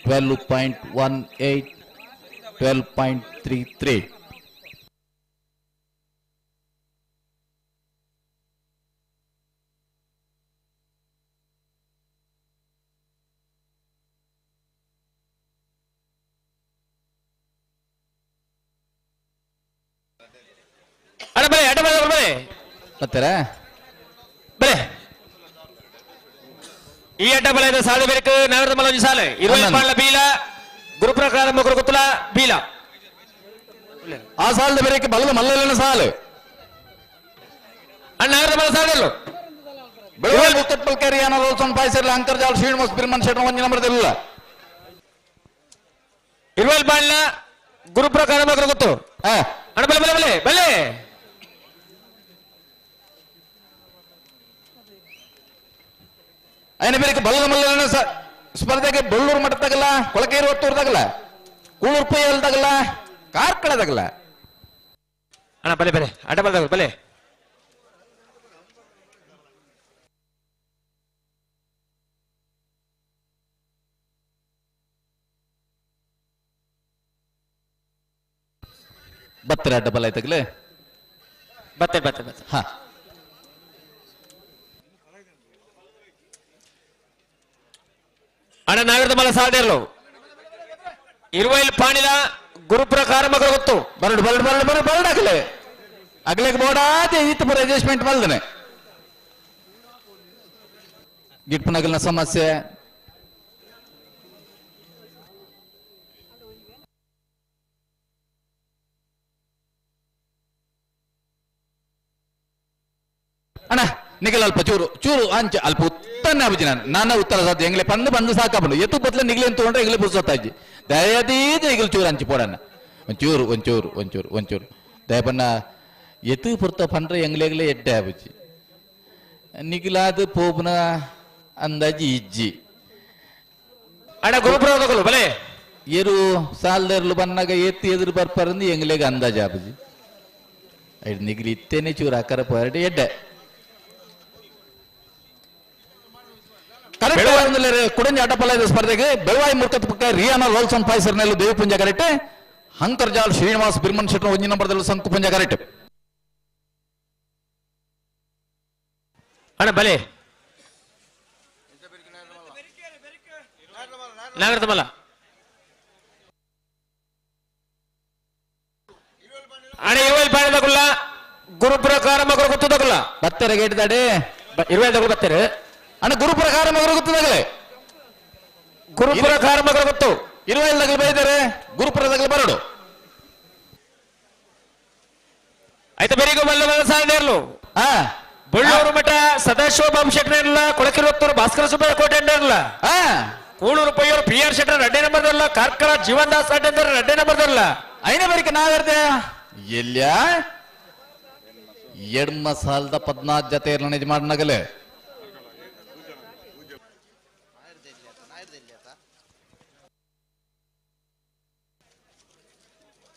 12.18 12.33 ಅಡಬಲೆ ಅಡಬಲೆ ಅಡಬಲೆ ಮತ್ತರ ಬಲೆ ಈ ಅಡ್ಡಬಲೆದ ಸಾಲು ಬೇಕು ನಗರದ ಮಲಜಿ ಸಾಲೆ 20 ಪಾಳ್ಲ ಬೀಲ ಗುರುಪ್ರಕಾರ ಮುಗುರು ಗುತ್ತಲ ಬೀಲ ಆ ಸಾಲದ ಬೇರೆಕ್ಕೆ ಬಲದ ಮಲ್ಲಲಿನ ಸಾಲು ಅಣ್ಣ ನಗರದ ಮಲ ಸಾಲಲ್ಲ ಬೆಳವಲ್ ಮುತ್ತಟ್ ಪಲ್ಕೇರಿ ಯಾನ ಲೋಲ್ಸನ್ ಪಾಯ್ಸರ್ಲ ಅಂತರ್ಜಾಲ ಶ್ರೀನಿವಾಸ ಬಿರ್ಮನ್ ಶೆಟ್ಟ ಒಂಜಿ ನಂಬರ್ದಿಲ್ಲ 20 ಪಾಳ್ಲ ಗುರುಪ್ರಕಾರ ಮುಗುರು ಗುತ್ತು ಅಣ್ಣ ಬಲೆ ಬಲೆ ಬಲೆ ಬಲೆ ఆయన పేరుకి బల్ల మల్లన స్పర్ధకి బొల్లూరు మಠ తగಲ ಕೊಳಕೇರಿ ಒತ್ತೂರು ತಗಲ ಕೂಳೂರು ಪೈಯಲ್ ತಗಲ ಕಾರ್ಕಳ ತಗಲ ಅಣ್ಣ ಬಲೆ ಬಲೆ ಅಡ್ಡ ಬಲೆ ಬಲೆ ಬತ್ತರ ಅಡ್ಡ ಬಲ ತಗಲೆ ಬತ್ತೆ ಬತ್ತೆ ಬತ್ತೆ ಹಾ ಅಣ್ಣ ನಗರದ ಮಲ ಸಾಲ್ದೇರ್ಲು 20 ಪಾಣಿಲ ಗುರುಪ್ರಕಾರ ಮಗರು ಗೊತ್ತು ಬರಡು ಬರಡು ಬರಡು ಬರಡು ಬರಡು ಆಗಲೆ ಅಗ್ಲೆಗೆ ಬೋಡಾದೆ ಈತ ಪರ ಅಡ್ಜಸ್ಟ್ಮೆಂಟ್ ಮಲ್ದನೆ ಗಿಟ್ಪನಗಲ್ನ ಸಮಸ್ಯೆ ಅಣ್ಣ ನಿಖಿಲ್ ಅಲ್ಪ ಚೂರು ಚೂರು ಅಂಚ ಅಲ್ಪ ಉತ್ತನ್ನ ಆಪುಜಿ ನಾನು ಉತ್ತರ ಸಾಧ್ಯ ಎಂಗ್ಲೆ ಬಂದು ಸಾಕಾಪುಂಡು ಎತ್ತು ಬತ್ಲ ನಿಗ್ಲಿ ಅಂತ ತೊಗೊಂಡ್ರೆ ಎಂಗ್ಲೆ ಪುರ್ಸೊತ್ತಾಜಿ ದಯದೀದ ನಿಖಿಲ್ ಚೂರು ಅಂಚಿ ಪೋಡನ್ನ ಒಂಚೂರು ದಯಪನ್ನ ಎತ್ತು ಪುರ್ತ ಪಂಡ್ರೆ ಎಂಗ್ಲೆಗ್ಲೆ ಎಡ್ಡೆ ಆಪುಜಿ ನಿಖಿಲಾದ ಪೋಪುನ ಅಂದಾಜಿ ಇಜ್ಜಿ ಅಣ್ಣ ಗುರುಪ್ರವದಗಳು ಬಲೆ ಏರು ಸಾಲ್ದರ್ಲು ಬನ್ನಾಗ ಎತ್ತಿ ಎದುರು ಬರ್ಪರಂದು ಎಂಗ್ಲೆಗೆ ಅಂದಾಜ ಆಪುಜಿ ಐದು ನಿಖಿಲ್ ಇತ್ತೇನೆ ಚೂರು ಅಕ್ಕರ ಪರಡಿ ಎಡ್ಡೆ ಕುಡಂಜಿ ಅಡ್ಡಪಲದ ಸ್ಪರ್ಧೆಗೆ ಬೆಳವಾಯಿ ಮುರ್ಕತ್ ಪಕ್ಕ ರಿಯಾನಾ ರೋಲ್ಸನ್ ಪಾಯ್ಸರ್ನಲ್ಲೂ ದೇವಿ ಪುಂಜ ಕರೆಕ್ಟ್ ಹಂಕರ್ಜಾಲ್ ಶ್ರೀನಿವಾಸ್ ಬಿರ್ಮನ್ ಶೆಟ್ಟ ಒಂಜಿ ನಂಬರ್ದಲ್ಲೂ ಸಂಕು ಪುಂಜ ಕರೆಕ್ಟ್ ಅಣ್ಣ ಬಲೆ ನಾಗರದ ಮಲ್ಲ ಅಣ್ಣ 20 ಪಾಯದಗುಲ್ಲ ಗುರುಪ್ರಕಾರ ಮಗರು ಗೊತ್ತದಗುಲ್ಲ ಬತ್ತರ ಗೇಟ್ದಾಡೆ 20 ದಗುಲು ಬತ್ತಾರೆ ಅಣ್ಣ ಗುರುಪ್ರಕಾರ ಮಗರು ಗೊತ್ತದಾಗಲೇ ಗುರುಪ್ರಕಾರ ಮಗರು ಗೊತ್ತು 20 ದಗಲು ಬೈದರೆ ಗುರುಪುರದಗಲು ಬರಡು ಆಯ್ತು ಬೆರಿಗೂ ಮಲ್ಲ ಸಾಲೇರ್ಲು ಬಳ್ಳೂರು ಮಠ ಸದಾಶಿವ ಬಾಂಶೆಟ್ರಲ್ಲ ಕೊಳಕಿರುತ್ತೂರು ಭಾಸ್ಕರ ಸುಬ್ಬಯ್ಯ ಕೋಟೆ ಅಂಡರ್ಲ ಕೂಳೂರು ಪಯ್ಯೂರು ಪಿ ಆರ್ ಶೆಟ್ಟರ್ 2ನೇ ನಂಬರ್ದಲ್ಲ ಕಾರ್ಕಳ ಜೀವನ್ ದಾಸ್ ಅಡ್ಡ 2ನೇ ನಂಬರ್ದಲ್ಲ ಐನೇ ಬರಿಕ ನಾವೆರ್ದೆ ಎಲ್ಯ ಎಡ್ಮ ಸಾಲದ 14 ಜೊತೆ ನಿಜ ಮಾಡ್ನಗಲೆ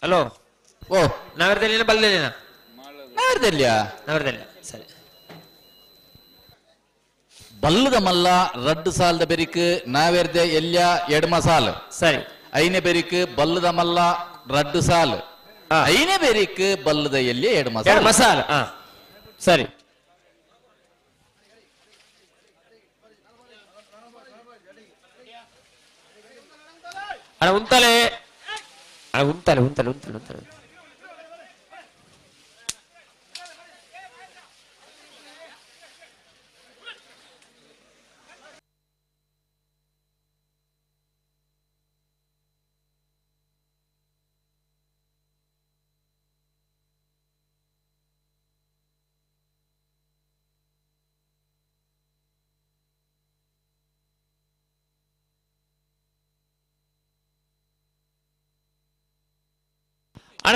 ಹಲೋ ಓ ನಗರದಲ್ಲಿ ಬಲ್ಲೆಲಿನ ನಗರದಲ್ಲಿ ಸರಿ ಬಲ್ಲದ ಮಲ್ಲ ರಡ್ಡು ಸಾಲದ ಬೆರಿಕ್ ನಾವೆರ್ದೆ ಎಲ್ಯ ಎಡ್ಮ ಸಾಲ್ ಸರಿ ಐನೇ ಬೆರಿಕ್ ಬಲ್ಲದ ಮಲ್ಲ ರಡ್ಡು ಸಾಲ್ ಐನೇ ಬೆರಿಕ್ ಬಲ್ಲದ ಎಲ್ಲಿ ಎಡ್ಮ ಮಸಾಲ ಸರಿ ಅಣ್ಣ ಉಂತಲೆ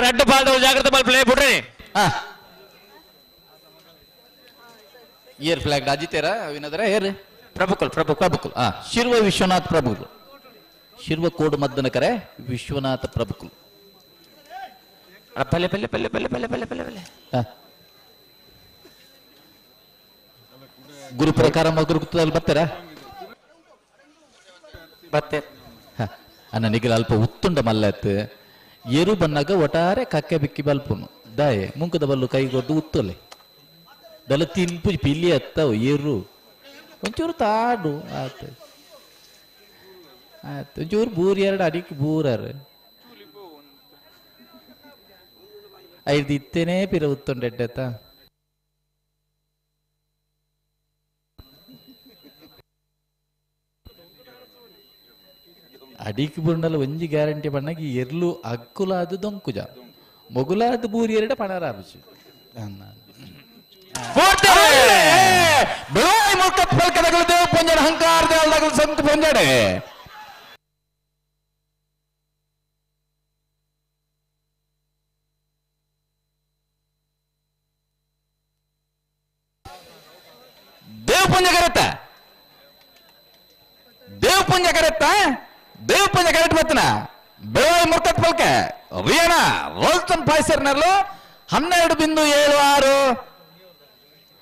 ಅಡ್ಡ ಪಾಲ್ದವ್ರು ಜಾಗ್ರತೆ ಮಾಡಿ ಪ್ಲೇ ಬಿಡ್ರಿ ಏರ್ ಫ್ಲಾಗ್ ಅಜಿತೇರ ವಿನೋದರ ಏರ್ ಪ್ರಭುಕುಲ್ ಶಿರ್ವ ವಿಶ್ವನಾಥ್ ಪ್ರಭುಕುಲ್ ಶಿರ್ವ ಕೋಡ್ ಮದ್ದನ ಕರೆ ವಿಶ್ವನಾಥ ಪ್ರಭುಕುಲ್ ಪಲ್ಲೆ ಗುರು ಪ್ರಕಾರ ಮಗುರು ಗುತ್ತದಲ್ಲಿ ಬರ್ತಾರ ಬತ್ತೆ ಅನ್ನ ನಿಗಲ ಅಲ್ಪ ಉತ್ತುಂಡ ಮಲ್ಲತ್ ಏರು ಬನ್ನಾಗ ಒಟ್ಟಾರೆ ಕಕ್ಕೆ ಬಿಕ್ಕಿ ಬಲ್ಪುನು ದಾಯೆ ಮುಂಕದ ಬಲ್ಲು ಕೈಗೊಡ್ದು ಉತ್ತಲೆ ದಲ ತಿನ್ಪು ಪಿಲ್ಲಿ ಎತ್ತವು ಏರು ಒಂಚೂರು ತಾಡು ಆತ ಒಂಚೂರು ಬೂರ್ 2 ಅಡಿಕ್ ಬೂರರ್ ಐದು ಇತ್ತೇನೆ ಪಿರ ಉತ್ತೊಂಡೆಡ್ಡೆತ್ತ ಅಡಿಕ್ ಬುಂಡಲ ಒಂಜಿ ಗ್ಯಾರಂಟಿ ಬಣ್ಣಗಿ ಎರ್ಲು ಅಕ್ಕುಲಾದ ದೊಂಕುಜ ಮೊಗುಲಾದ ಬೂರಿ 2 ಪಣರಾಬಿಸು ಬೆಳವಾಯಿ ಮುಖತ್ ಪಲ್ಕದಗಳು ದೇವ ಪುಂಜಡ ಹಂಕಾರ ದೇವದಗಳು ಸಂತ ಪುಂಜಡೆ ದೇವ ಪುಂಜ ಕರೆತ್ತ ದೇವ ಪೂಜೆ ಕರೆಕ್ಟ್ ಬರ್ತನ ಬೆಳವಾಯಿ ಮುರ್ಕತ್ ಪಲ್ಕೆ ರಿಯಾನಾ ರೋಲ್ಸನ್ ಪಾಯ್ಸರ್ನಲ್ಲೂ 12.76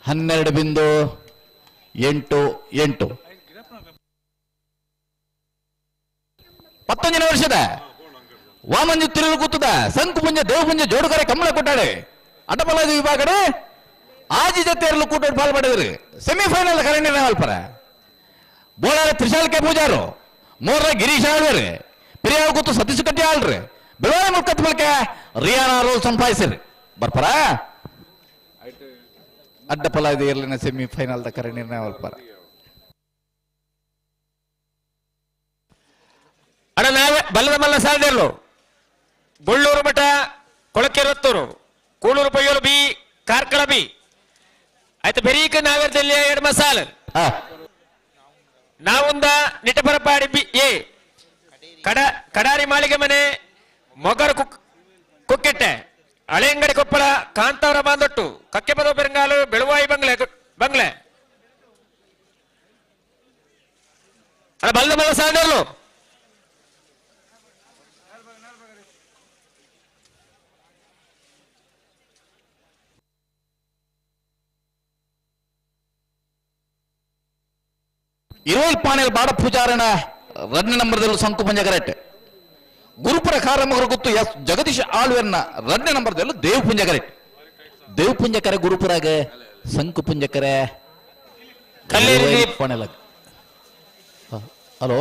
12.88 19ನೇ ವರ್ಷದ ವಾಮಂಜು ತಿರುಳು ಕೂತದ ಸಂಕು ಪುಂಜ ದೇವ ಪುಂಜ ಜೋಡುಗರೆ ಕಂಬಳ ಕೊಟ್ಟಾಡೆ ಅಡ್ಡಪಲಾದ ವಿಭಾಗಡೆ ಆಜಿ ಜೊತೆಯರಲ್ಲೂ ಕೂಟ ಪಾಲ್ಪಡಿದ್ರಿ ಸೆಮಿಫೈನಲ್ ಕರೆಂಡಿನ ಅಲ್ಪರ ಬೋಳಾರ ತ್ರಿಶಾಲ್ ಕೆ ಪೂಜಾರು ಮೋರ್ರ ಗಿರೀಶ್ ಆಳ್ವರಿ ಪಿರಿಯಾಳ ಕೂತು ಸತೀಶ್ ಕಟ್ಟಿ ಆಳ್ರಿ ಬೆಳವಾಯಿ ಮುಖತ್ ಬಳಿಕೆ ರಿಯಾನಾ ರೋಲ್ಸನ್ ಪಾಯ್ಸಿರಿ ಬರ್ಪರ ಅಡ್ಡಪಲ ಇದು ಇರ್ಲಿನ ಸೆಮಿಫೈನಲ್ ದ ಕರೆ ನಿರ್ಣಯ ಬರ್ಪರ ಅಣ್ಣ ನಾವೇ ಬಲ್ಲದ ಮಲ್ಲ ಸಾಲದೇರ್ಲು ಬಳ್ಳೂರು ಮಠ ಕೊಳಕೆರತ್ತೂರು ಕೂಳೂರು ಪಯ್ಯೋಲು ಬಿ ಕಾರ್ಕಳ ಬಿ ಆಯ್ತು ಬೆರೀಕ ನಾವೇರ್ದಲ್ಲಿ ಎರಡು ಮಸಾಲ ನಾವುಂದ ನಿಟಪರಪಾಡಿ ಬಿ ಎ ಕಡಾರಿ ಮಾಳಿಗೆ ಮನೆ ಮೊಗರು ಕುಕ್ಕೆಟ್ಟೆ ಹಳೆಯಂಗಡಿ ಕೊಪ್ಪಳ ಕಾಂತಾವರ ಬಾಂದೊಟ್ಟು ಕಕ್ಕೆಪದ ಬೆರಂಗಾಲು ಬೆಳುವಾಯಿ ಬಂಗ್ಲೆ ಅಲ್ಲ ಬಲ್ಲ ಬಲ್ಲ ಸಾಂಡರ್ಲು ಇರುವಲ್ ಪಾಣೆಲ್ ಬಾಡ ಪೂಜಾರನ 2 ನಂಬರ್ದಲ್ಲೂ ಸಂಕು ಪುಂಜಕರೆಟ್ ಗುರುಪುರ ಕಾರಮಗರು ಗೊತ್ತು ಎಸ್ ಜಗದೀಶ್ ಆಳ್ವೆರ್ನ 2 ನಂಬರ್ದಲ್ಲೂ ದೇವ್ ಪುಂಜಕರೆಟ್ ದೇವ್ ಪುಂಜಕರೆ ಗುರುಪುರಾಗ ಸಂಕು ಪುಂಜಕರೆ ಪಾಣೆಲ ಹಲೋ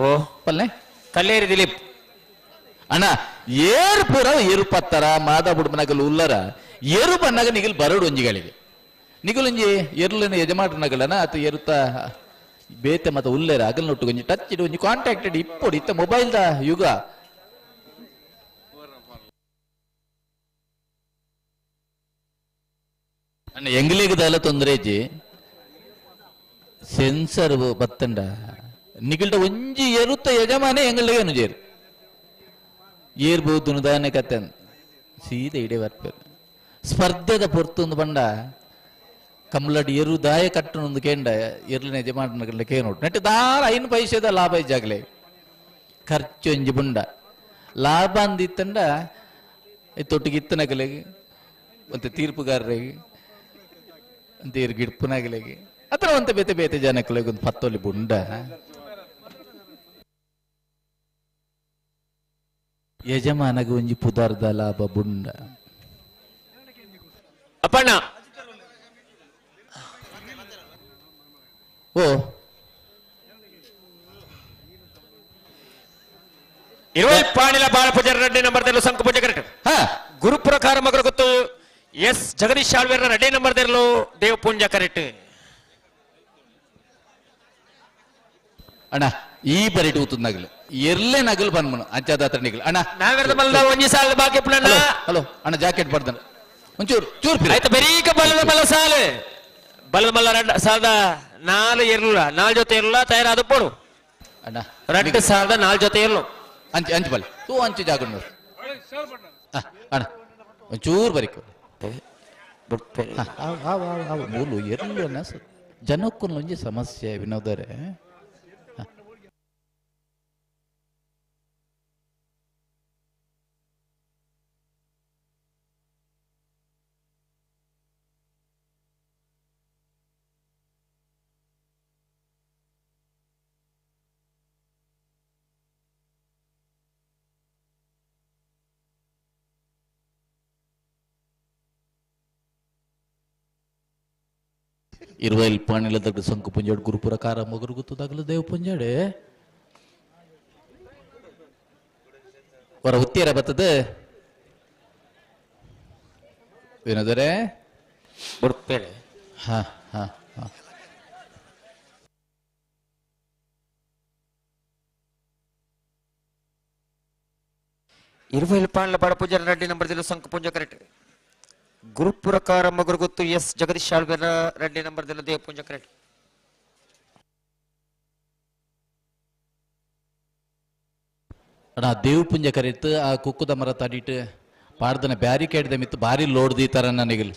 ಓ ಪಲ್ಲೆ ಕಲ್ಲೇರಿ ದಿಲೀಪ್ ಅಣ್ಣ ಏರು ಪೂರ ಏರು ಪತ್ತರ ಮಾದ ಬುಡ್ಮನಗಲ್ ಉಲ್ಲರ ಏರು ಬನ್ನಾಗ ನಿಗಿಲ್ ಬರಡು ಒಂಜಿಗಳಿಗೆ ನಿಗುಲೊಂಜಿ ಎರ್ಲಿನ ಯಜಮಾಟನಗಳನ ಆತ ಏರುತ್ತ ಬೇತೆ ಮತ ಉಲ್ಲೇರ ಅಗಲ್ ನೊಟ್ಟು ಒಂಜಿ ಟಚ್ ಇಡು ಒಂಜಿ ಕಾಂಟ್ಯಾಕ್ಟೆಡ್ ಇಪ್ಪೊಡು ಇತ್ತ ಮೊಬೈಲ್ ದ ಯುಗ ಅಣ್ಣ ಎಂಗ್ಲಿಗದಲ್ಲ ತೊಂದರೆ ಇಜ್ಜಿ ಸೆನ್ಸರ್ ಬತ್ತಂಡ ನಿಗಿಲ್ಡ ಒಂಜಿ ಎರುತ್ತ ಯಜಮಾನೆ ಎಂಗಳಿಗೆ ಅನುಜೇರು ಏರ್ಬೋದು ನುದಾನೆ ಕತ್ತೆ ಸೀದಾ ಇಡೇ ಬರ್ಪೇರು ಸ್ಪರ್ಧೆದ ಪೊರ್ತೊಂದು ಬಂಡ ಕಮಲಡ್ ಎರು ದಾಯ ಕಟ್ಟನೊಂದು ಕೇಂಡ ಎರ್ಲಿನ ಯಜಮಾನಗಳ ಕೇನೋಟ್ ನೆಟ್ಟು ದಾರ 5 ಪೈಸೆದ ಲಾಭ ಇಜ್ಜಾಗಲೇ ಖರ್ಚು ಒಂಜಿ ಬುಂಡ ಲಾಭ ಅಂದಿತ್ತಂಡ ತೊಟ್ಟಿಗಿತ್ತನಗಲೆಗೆ ಮತ್ತೆ ತೀರ್ಪುಗಾರರಿಗೆ ಅಂತ ಇರ್ ಗಿಡ್ಪುನಾಗಲೆಗೆ ಅಥವಾ ಅಂತ ಬೇತೆ ಬೇತೆ ಜನಕ್ಕೆ ಒಂದು ಪತ್ತೊಲಿ ಬುಂಡ ಯಜಮಾನಗ ಒಂಜಿ ಪುದಾರ್ದ ಲಾಭ ಬುಂಡ ಅಪ್ಪಣ್ಣ ಓ ಇರುವಲ್ ಪಾಣಿಲ ಬಾಳ ಪೂಜಾರ 2 ನಂಬರ್ದಲ್ಲೂ ಸಂಕು ಪೂಜೆ ಕರೆಕ್ಟ್ ಗುರುಪುರ ಕಾರಮಗರು ಗೊತ್ತು ಎಸ್ ಜಗದೀಶ್ ಆಳ್ವೇರ 2 ನಂಬರ್ದಲ್ಲೂ ದೇವ್ ಪೂಂಜ ಕರೆಕ್ಟ್ ಅಣ್ಣ ಈ ಬರಿಟ್ ಊತದ ನಗಲು ಎರ್ಲೆ ನಗಲು ಬಂದ್ಮನು ಅಂಚಾದ ಹತ್ರ ನಿಗಲು ಅಣ್ಣ ನಾವೆರದ ಮಲ್ದ ಒಂಜಿ ಸಾಲ ಬಾಕಿ ಪುಣ್ಣ ಹಲೋ ಅಣ್ಣ ಜಾಕೆಟ್ ಬರ್ದನ ಒಂಚೂರು ಚೂರು ಆಯ್ತು ಬೆರೀಕ ಬಲ್ಲದ ಮಲ್ಲ ಸಾಲು ಬಲ್ಲದ ಮಲ್ಲ 2 ಸಾಲದ 4 ಇರಲ್ಲ 4 ಜೊತೆ ಇರಲ್ಲ ತಯಾರಾದ ಪೋಡು ಅಣ್ಣ 2 ಸಾಲದ 4 ಜೊತೆ ಇರಲ್ಲ ಅಂಚೆ ಅಂಚು ಬಲ್ಲಿ ತೂ ಅಂಚೆ ಜಾಗಡ್ ನೋಡು ಅಣ್ಣ ಒಂಚೂರು ಬರಿಕು ಮೂಲು ಎರ್ಲು ಅನ್ನ ಜನಕ್ಕೊಂದು ಒಂಜಿ ಸಮಸ್ಯೆ ವಿನೋದರೇ ಇರುವಲ್ ಪಾಣಿಲ ದೊಡ್ಡ ಸಂಕು ಪುಂಜಾಡ್ ಗುರುಪುರ ಕಾರ ಮಗರು ಗೊತ್ತದಾಗಲು ದೇವ್ ಪುಂಜಾಡೆ ಹೊರ ಹುತ್ತಿಯರ ಬರ್ತದ ಏನಾದರೆ ಬರ್ತೇನೆ ಹಾ ಹಾ ಹಾ ಇರುವಲ್ ಪಾಣಿಲ ಬಾಳ ಪೂಜಾರ 2 ನಂಬರ್ದಲ್ಲೂ ಸಂಕು ಪೂಜೆ ಕರೆಕ್ಟ್ ಗುರುಪುರ ಕಾರಮಗರು ಗೊತ್ತು ಎಸ್ ಜಗದೀಶ್ ಆಳ್ವೇರ 2 ನಂಬರ್ದಲ್ಲೂ ದೇವ್ ಪೂಂಜ ಕರೆಕ್ಟ್ ಅಣ್ಣ ದೇವ್ ಪುಂಜ ಕರೆತ್ತು ಆ ಕುಕ್ಕುದ ಮರ ತಡಿಟ್ಟು ಪಾಡ್ದನ ಬ್ಯಾರಿಕೇಡ್ ಮಿತ್ತು ಭಾರಿ ಲೋಡ್ ದೀತಾರ ನನಗಿಲ್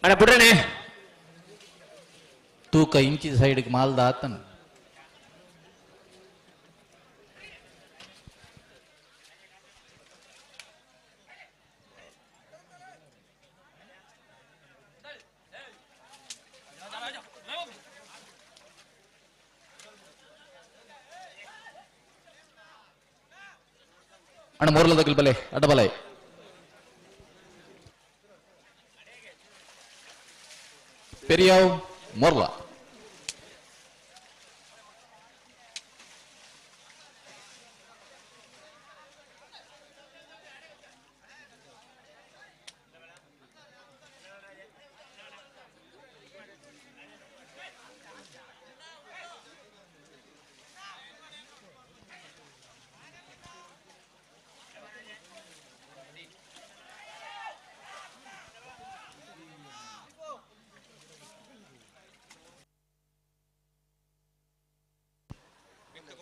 ಅಣ್ಣ ಬಿಡ್ರೇನೆ ತೂಕ ಇಂಚಿ ಸೈಡ್ಗೆ ಮಾಲ್ದ ಆತನ ಅಣ್ಣ ಮೂರ್ಲ ದಗಲ್ ಬಲೆ ಅಡ್ಡಬಲೆ ಪೆರಿಯಾವ್ ಮೊರ್ಲ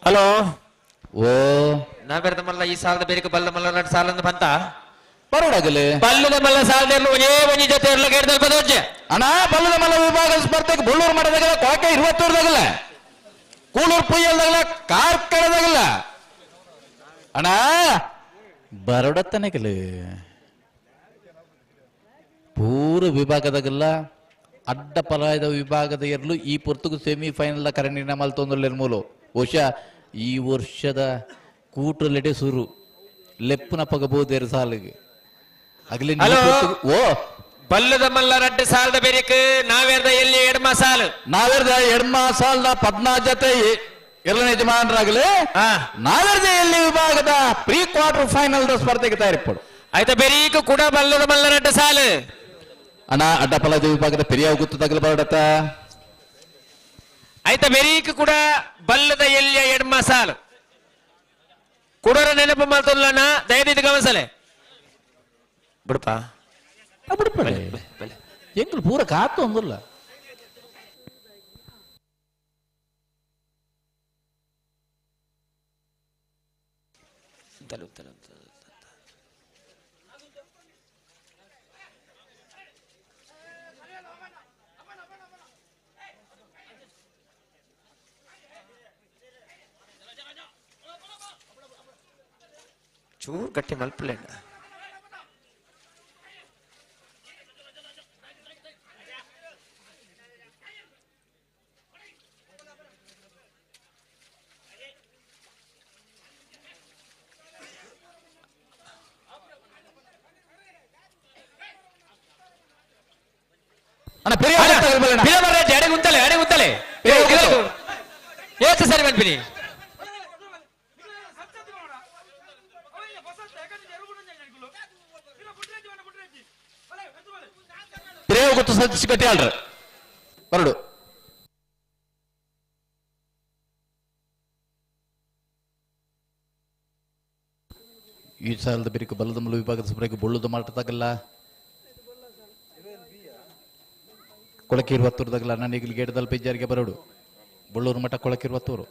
ಹಲೋ ಓ ನಾವೆರ್ದ ಮಲ್ಲ ಈ ಸಾಲದ ಬೇರೆ ಬಲ್ಲ ಮಲ್ಲ ಎರಡು ಸಾಲಂದು ಬಂತ ಬರೋಡಾಗಲಿ ಬಲ್ಲದ ಮಲ್ಲ ಸಾಲದ ಒಂದೇ ಒಂಜಿ ಜೊತೆ ಇರ್ಲ ಕೇಳ್ದಲ್ ಪದೋಜ್ಜೆ ಅಣ್ಣ ಬಲ್ಲದ ಮಲ್ಲ ವಿಭಾಗ ಸ್ಪರ್ಧೆಗೆ ಬಳ್ಳೂರು ಮಠದಾಗಲ್ಲ ಕೊಳಕೆ 20 ಕೂಳೂರು ಪುಯ್ಯಲ್ದಾಗಲ್ಲ ಕಾರ್ಕಳದಾಗಲ್ಲ ಅಣ್ಣ ಬರೋಡತ್ತನೆಗಲಿ ಪೂರ ವಿಭಾಗದಾಗಲ್ಲ ಅಡ್ಡ ಪಲಾಯದ ವಿಭಾಗದ ಇರಲು ಈ ಪುರ್ತುಗು ಸೆಮಿಫೈನಲ್ ಕರೆಂಟಿನ ಮಲ್ತೊಂದು ಮೂಲು ಬಹುಶಃ ಈ ವರ್ಷದ ಕೂಟಲೆಡೆ ಸುರು ಲೆಪ್ಪನ ಪಗಬಹುದೇರು ಸಾಲಿಗೆ ಅಗಲಿ ಓ ಬಲ್ಲದ ಮಲ್ಲ ರಡ್ಡು ಸಾಲದ ಬೇರೆಕ್ ನಾವೆರ್ದ ಎಲ್ಲಿ ಎಡ್ಮ ಸಾಲು ನಾವೆರ್ದ ಎಡ್ಮ ಸಾಲದ 14 ಜೊತೆ ಎರಡನೇ ಯಜಮಾನರಾಗಲಿ ನಾವೆರ್ದ ಎಲ್ಲಿ ವಿಭಾಗದ ಪ್ರೀ ಕ್ವಾರ್ಟರ್ ಫೈನಲ್ ಸ್ಪರ್ಧೆಗೆ ತಯಾರಿಪಡು ಆಯ್ತಾ ಬೇರೀಕ ಕೂಡ ಬಲ್ಲದ ಮಲ್ಲ ರಡ್ಡು ಸಾಲು ಅಣ್ಣ ಅಡ್ಡ ಪಲಾಯದ ವಿಭಾಗದ ಪೆರಿಯ ಗುತ್ತದಾಗಲು ಬರಡತ್ತ ಆಯ್ತಾ ಬೇರೀಕ ಕೂಡ ಬಲ್ಲದ ಎಲ್ಲಿಯ ಎಡ್ಮ ಸಾಲು ಕುಡರ ನೆನಪು ಮಾಡ್ತಲ್ಲ ದಯವಿಟ್ಟು ಗಮನಿಸಲೆ ಬಿಡಪ್ಪ ಎಂಕಲ್ ಪೂರ ಕಾತು ಅಂದಿಲ್ಲ ಚೂರು ಗಟ್ಟಿ ಮಲ್ಪಲೇನ ಎಡೆ ಗುಂತಲೆ ಏತು ಸರಿ ಮನ್ಪಿನಿ ಪಿರೇವ್ ಗೊತ್ತು ಸಜ್ಜಿ ಕಟ್ಟಿ ಆಳ್ರ ಬರಡು ಈ ಸಾಲದ ಬೇರೆ ಬಲ್ಲದ ಮಲ್ಲ ವಿಭಾಗದ ಸ್ಪರ್ಧೆಗೆ ಬೊಳ್ಳುದು ಮಾಡ್ತದಾಗಲ್ಲ ಕೊಳಕೆ 20 ನನಗೆ ಗೇಟದಲ್ಲಿ ಪೆಜ್ಜಾರಿಗೆ ಬರೋಡು ಬಳ್ಳೂರು ಮಠ ಕೊಳಕೆ 20.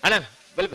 ಅಣ್ಣ ಬಲ್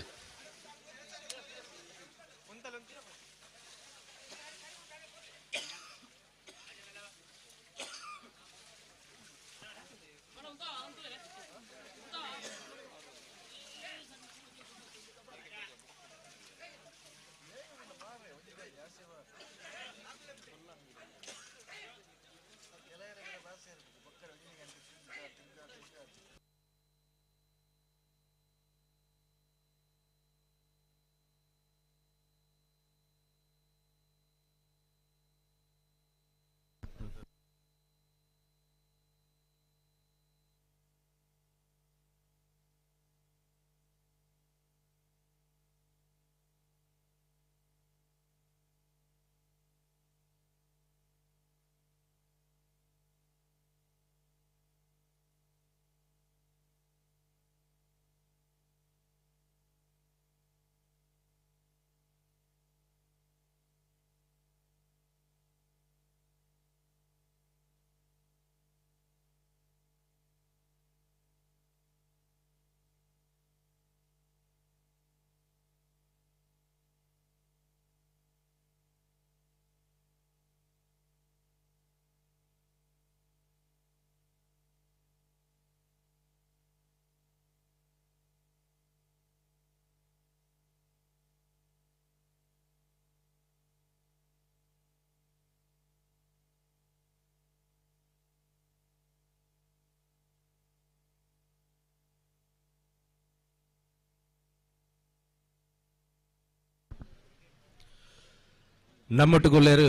ನಮ್ಮೊಟ್ಟುಗೊಳ್ಳೆರು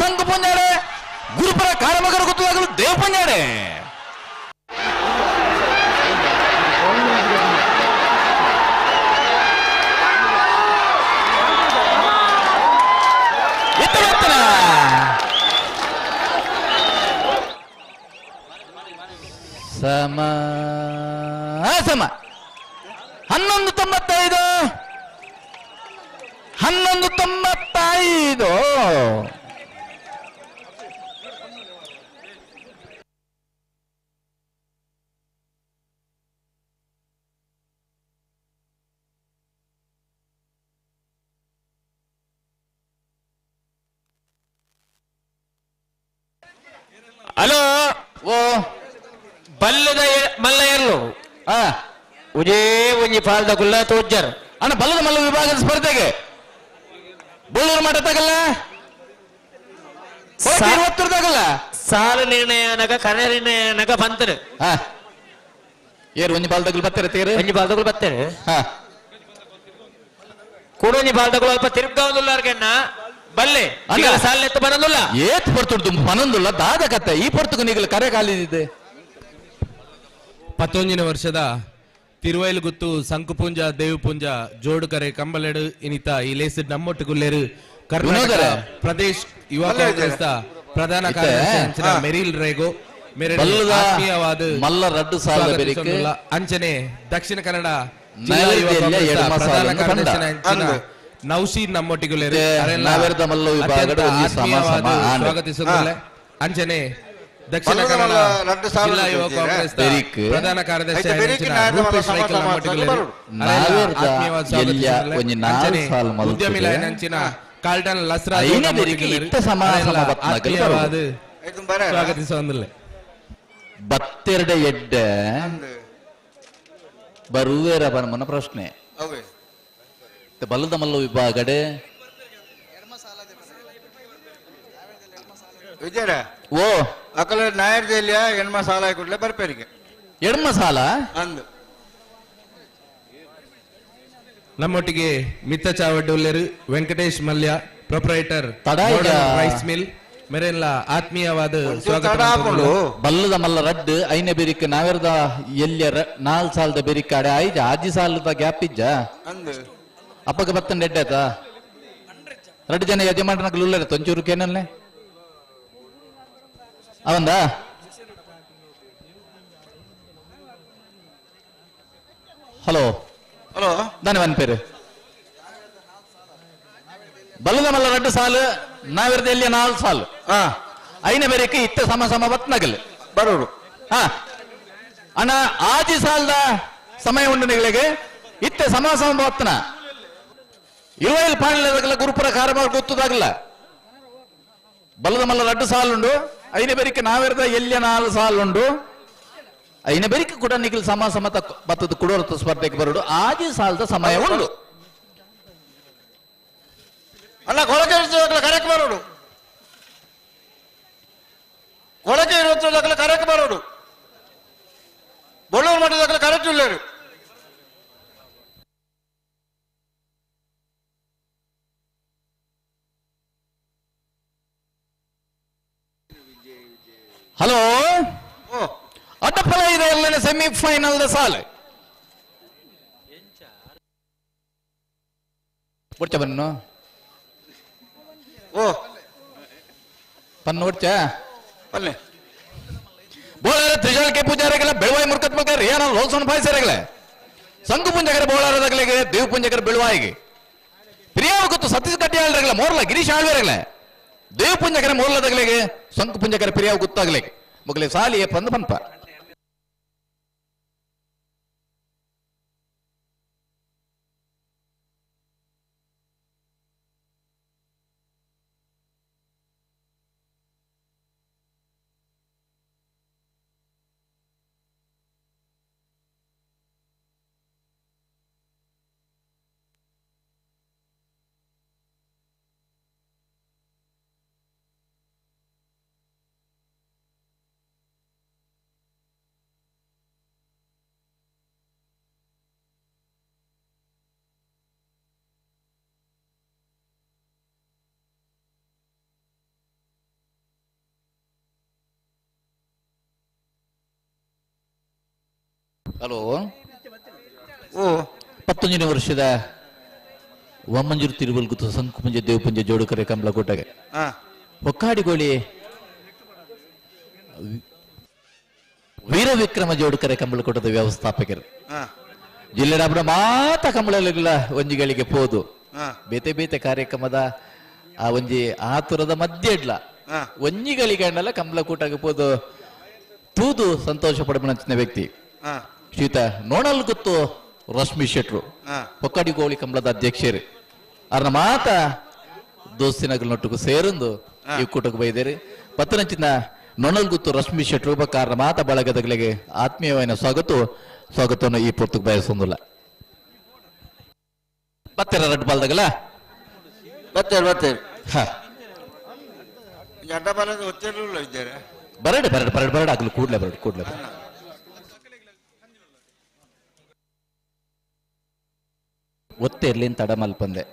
ಸಂಘ ಪೊಂಜಾಡೆ ಗುರುಪರ ಕಾರಮಗರ ಗೊತ್ತಾಗಲು ದೇವ ಪೊಂಜಾಡೆ ಸಮ 11:95 11:95. ಹಲೋ ಓ ಬಲ್ಲದ ಮಲ್ಲ ಎರ್ಲು ಆ ಉಜೇ ಒಂಜಿ ಪಾಲ್ದ ಗುಲ್ಲ ತೋಜ್ಜರ್ ಅಣ್ಣ ಬಲ್ಲದ ಮಲ್ಲ ವಿಭಾಗದ ಸ್ಪರ್ಧೆಗೆ ಬಳ್ಳೂರು ಮಠ ತಗಲ್ಲ ತಗಲ್ಲ ಸಾಲ ನಿರ್ಣಯನಗ ಕರ ನಿರ್ಣಯನಗ ಬಂತರು ಹಾ ಏರು ಒಂಜಿ ಬಾಲ್ದಗಳು ಬರ್ತಾರೆ ತೇರು ಒಂಜಿ ಬಾಲ್ದಗಳು ಬರ್ತೇನೆ ಹಾ ಕೂಡೊಂಜಿ ಬಾಲ್ದಗಳು ಅಲ್ಪ ತಿರುಗಾವುದಿಲ್ಲಾರ್ಗೆನ್ನ ಬಲ್ಲೆ ಅಲ್ಲ. ಸಾಲ ಎತ್ತು ಬರೋದಿಲ್ಲ ಏತ್ ಪೊರ್ತುಡ್ದು ಪನೊಂದುಲ್ಲ ದಾದ ಕತ್ತೆ ಈ ಪೊರ್ತುಕು ನೀಗಲು ಕರೆ ಕಾಲಿದೆ 11ನೇ ವರ್ಷದ ತಿರುವೈಲುಗುತ್ತು ಸಂಕುಪುಂಜ ದೇವಪುಂಜ ಜೋಡುಕರೆ ಕಂಬಲೆಡು ಇನಿತ ಈ ಲೇಸ್ ನಮ್ಮೊಟ್ಟುಗುಲ್ಲೇರು ಕರ್ನಾಟಕ ವಿನೋದರೇ. ಪ್ರದೇಶ್ ಯುವ ಕಾಂಗ್ರೆಸ್ ಪ್ರಧಾನ ಕಾರ್ಯದರ್ಶಿ ಅಂಚನ ಮೆರಿಲ್ ರೇಗೋ ಮೇರೆಡು ಬಲ್ಲದ ಆತ್ಮೀಯವಾದ ಮಲ್ಲ ರಡ್ಡು ಸಾಲ ಬೆರಿಕೆ ಸ್ವಾಗತಿಸೋದಿಲ್ಲ. ಅಂಚನೆ ದಕ್ಷಿಣ ಕನ್ನಡ ಜಿಲ್ಲಾ ಯುವ ನೈವೇದ್ಯ ಕಾಂಗ್ರೆಸ್ ಎಡಮ ಪ್ರಧಾನ ಸಾಲನ್ನು ಕಾರ್ಯದರ್ಶಿ ಕಂಡ. ಅಂಚಿನ ನೌಶೀದ್ ನಮ್ಮೊಟ್ಟಿಗುಲ್ಲೇರು ಮತ್ತೆ ಅರೆಲ್ಲ ನಾವೆರ್ದ ಮಲ್ಲ ವಿಭಾಗದ ಅತ್ಯಂತ ಒಂಜಿ ಸಮ ಆತ್ಮೀಯವಾದ ಆಂಡ್. ಸ್ವಾಗತಿಸೋದಿಲ್ಲ. ಅಂಚನೆ ದಕ್ಷಿಣ ಬಲ್ಲದ ಕನ್ನಡ ಮಲ್ಲ ರಡ್ಡು ಸಾಲ ಜಿಲ್ಲಾ ಯುವ ಬೆರಿಕೆ. ಕಾಂಗ್ರೆಸ್ ಬೆರಿಕ್. ಪ್ರಧಾನ ಕಾರ್ಯದರ್ಶಿ ಐತೆ ಬೆರಿಕ್ ಅಂಚಿನ ನಾಡ್ದ ರೂಪೇಶ್ ಮಲ್ಲ ರೈಕಲ್ ಸಮ ನಮ್ಮೊಟ್ಟಿಗುಲ್ಲೇರು. ಸಮ ನಾವೆರ್ದ ಆತ್ಮೀಯವಾದ ಎಲ್ಯ ಸ್ವಾಗತಿಸೋದಿಲ್ಲ. ಒಂಜಿ ನಾಲ್ ಅಂಚನೆ ಸಾಲ್ ಮಲ್ತುದೆ. ಉದ್ಯಮಿಲಾಯ್ ನಂಚಿನ ಕಾರ್ಟನ್ ಲಸ್ರಾಜ್ ಐನೇ ನಮ್ಮೊಟ್ಟಿಗೆ ಬೆರಿಕೆ ಇತ್ತ ಸಮ ಅರೆಲ್ಲ ಸಮ ಬತ್ನಗಲ್ ಆತ್ಮೀಯವಾದ ಇದು ಬರ ಸ್ವಾಗತಿಸೋದಿಲ್ಲ. ಬತ್ತೆರಡೆ ಎಡ್ಡೆ ಬರುವೇರ ಬನ್ಮನ ಪ್ರಶ್ನೆ ಅವೇ ಬಲ್ಲದ ಮಲ್ಲ ವಿಭಾಗಡೆ ವಿಜಯರ ಓ ಅಕಲ ನಾಯರ್ದಲ್ಲಿಯ ಹೆಣ್ಮ ಸಾಲ ಕೊಡ್ಲೆ ಬರ್ಪೇರಿಗೆ ಎಡ್ಮ ಸಾಲ ಅಂದು ನಮ್ಮೊಟ್ಟಿಗೆ ಮಿತ್ತ ಚಾವಡ್ಡುಲ್ಲೇರು ವೆಂಕಟೇಶ್ ಮಲ್ಯ ಪ್ರೊಪರೈಟರ್ ತಡ ಈಗ. ರೈಸ್ ಮಿಲ್ ಮೇರೆಲ್ಲ ಆತ್ಮೀಯವಾದ ಸ್ವಾಗತ ತಡ ಹಾಕೊಂಡು ಬಲ್ಲದ ಮಲ್ಲ ರಡ್ಡು ಐನೆ ಬೆರಿಕೆ ನಾವೆರ್ದ ಎಲ್ಯ ನಾಲ್ ಸಾಲದ ಬೆರಿಕಾಡೆ ಐಜ ಆಜಿ ಸಾಲದ ಗ್ಯಾಪ್ ಇಜ್ಜ ಅಂದು ಅಪ್ಪಗೆ ಬತ್ತಂಡ ಎಡ್ಡಾಯ್ತಾ ರಡ್ಡು ಜನ ಯಜಮಾನನಾಗ್ಲು ಉಳ್ಳರೆ ತೊಂಚೂರು ಕೇನಲ್ಲೆ ಅವಂದ ಹಲೋ ಹಲೋ ಧನ್ಯವಾದ ಪೇರು ಬಲ್ಲದ ಮಲ್ಲ ರಡ್ಡು ಸಾಲು ನಾವೆರ್ದ ಎಲ್ಲಿಯ ನಾಲ್ ಸಾಲು ಹಾ ಐನೆ ಬೆರಿಕೆ ಇತ್ತ ಸಮ ಸಮ ಬತ್ನಗಲ್ ಬರೋರು ಹಾ ಅಣ್ಣ ಆಜಿ ಸಾಲದ ಸಮಯ ಉಂಡು ನಿಗಳಿಗೆ ಇತ್ತೆ ಸಮ ಸಮ ಬತ್ತನ ಇರುವೈಲ್ ಪಾಣಿಲ್ಲದಾಗಲ್ಲ ಗುರುಪುರ ಕಾರ್ಯ ಗೊತ್ತದಾಗಲ್ಲ ಬಲ್ಲದ ಮಲ್ಲ ರಡ್ಡು ಸಾಲುಂಡು ಐನೆ ಬೆರಿಕೆ ನಾವೆರ್ದ ಎಲ್ಲಿಯ ನಾಲ್ ಸಾಲುಂಡು ಐನೆ ಬೆರಿಕೆ ಕೂಡ ನಿಖಿಲ್ ಸಮ ಸಮತ ಬತ್ತದ ಕುಡೋರ್ತ ಸ್ಪರ್ಧೆಗೆ ಬರೋಡು ಆಜಿ ಸಾಲದ ಸಮಯ ಉಂಡು ಅಲ್ಲ ಕೊಳಕೆ ಇರುತ್ತದಾಗಲ ಕರೆಕ್ಟ್ ಬರೋಡು ಕೊಳಕೆ ಇರುತ್ತದಾಗಲ ಕರೆಕ್ಟ್ ಬರೋಡು ಬಳ್ಳೂರು ಮಠದಾಗಲ ಕರೆಕ್ಟ್ ಇಲ್ಲೇರು ಹಲೋ ಓ ಅಡ್ಡಫಲ ಇದೆ ಎಲ್ಲ ಸೆಮಿಫೈನಲ್ ಸಾಲು ಕೊಡ್ಚ ಬನ್ನು ಓ ಪನ್ನು ಕೊಡ್ಚ ಅಲ್ಲೇ ಬೋಳಾರ ತ್ರಿಶಾಲ್ ಕೆ ಪೂಜಾರಿಗೆಲ್ಲ ಬೆಳವಾಯಿ ಮುರ್ಕತ್ ಮಗ ರಿಯಾನ ಲೋಲ್ಸೋನ್ ಪಾಯ್ಸರಿಗೆಲ್ಲ ಸಂಘ ಪುಂಜಕರ ಬೋಳಾರದಾಗಲಿಗೆ ದೇವ್ ಪುಂಜಕರ ಬೆಳವಾಯಿಗೆ ಪ್ರಿಯಾವ ಗೊತ್ತು ಸತೀಶ್ ಕಟ್ಟಿಯಾಳರಗಲ ಮೋರ್ಲ ಗಿರೀಶ್ ಆಳ್ವೇರಗಲ ದೇವ್ ಪುಂಜಕರ ಮೋರ್ಲದಾಗಲಿಗೆ ಸಂಘ ಪುಂಜಕರ ಪ್ರಿಯಾವ ಗೊತ್ತಾಗ್ಲಿಕ್ಕೆ ಮಗಲೇ ಸಾಲಿಯೇ ಪಂದ ಪನ್ಪ ಹಲೋ ಓ 11ನೇ ವರ್ಷದ ವಮ್ಮಂಜೂರು ತಿರುವಲ್ಗುತ್ತು ಸಂಕುಪುಂಜ ದೇವಪುಂಜ ಜೋಡುಕರೆ ಕಂಬಳಕೋಟೆಗೆ ಒಕ್ಕಾಡಿಗೋಳಿ ವೀರ ವಿಕ್ರಮ ಜೋಡುಕರೆ ಕಂಬಳಕೂಟದ ವ್ಯವಸ್ಥಾಪಕರು ಜಿಲ್ಲೆಡ ಮಾತ ಕಂಬಳಲಿಲ್ಲ ಒಂಜಿಗಳಿಗೆ ಪೋದು ಬೇತೆ ಬೇತೆ ಕಾರ್ಯಕ್ರಮದ ಆ ಒಂಜಿ ಆತುರದ ಮಧ್ಯೆ ಇಡ್ಲ ಒಂಜಿಗಳಿಗೆ ಕಂಬಳಕೂಟಕ್ಕೆ ಪೋದು ತೂದು ಸಂತೋಷ ಪಡಬಂಚಿನ ವ್ಯಕ್ತಿ ಶ್ರೀತ ನೋಡಲ್ ಗೊತ್ತು ರಶ್ಮಿ ಶೆಟ್ರು ಪೊಕ್ಕಡಿ ಗೋಳಿ ಕಂಬಳದ ಅಧ್ಯಕ್ಷರು ಅವ್ರನ್ನ ಮಾತ ದೋಸ್ತಿನೊಟ್ಟಿಗೂ ಸೇರೊಂದು ಈ ಕೂಟಕ್ಕೆ ಬೈದೇರಿ ಪತ್ತನಂಚಿನ ನೊಣಲ್ ಗುತ್ತು ರಶ್ಮಿ ಶೆಟ್ರು ಕಾರಣ ಮಾತ ಬಳಗದಗಳಿಗೆ ಆತ್ಮೀಯವಾದ ಸ್ವಾಗತವನ್ನು ಈ ಪೊರ್ತಕ್ಕೆ ಬಯಸೊಂದಿಲ್ಲ ಬತ್ತೆರ ರೆಡ್ ಬಾಲ್ದಾಗಲ್ಲ ಬರ್ತೇವೆ ಬರಡೆ ಆಗ್ಲಿ ಕೂಡ್ಲೆ ಒತ್ತೆ ಇರ್ಲಿ ತಡ ಮಲ್ಪಂದೆ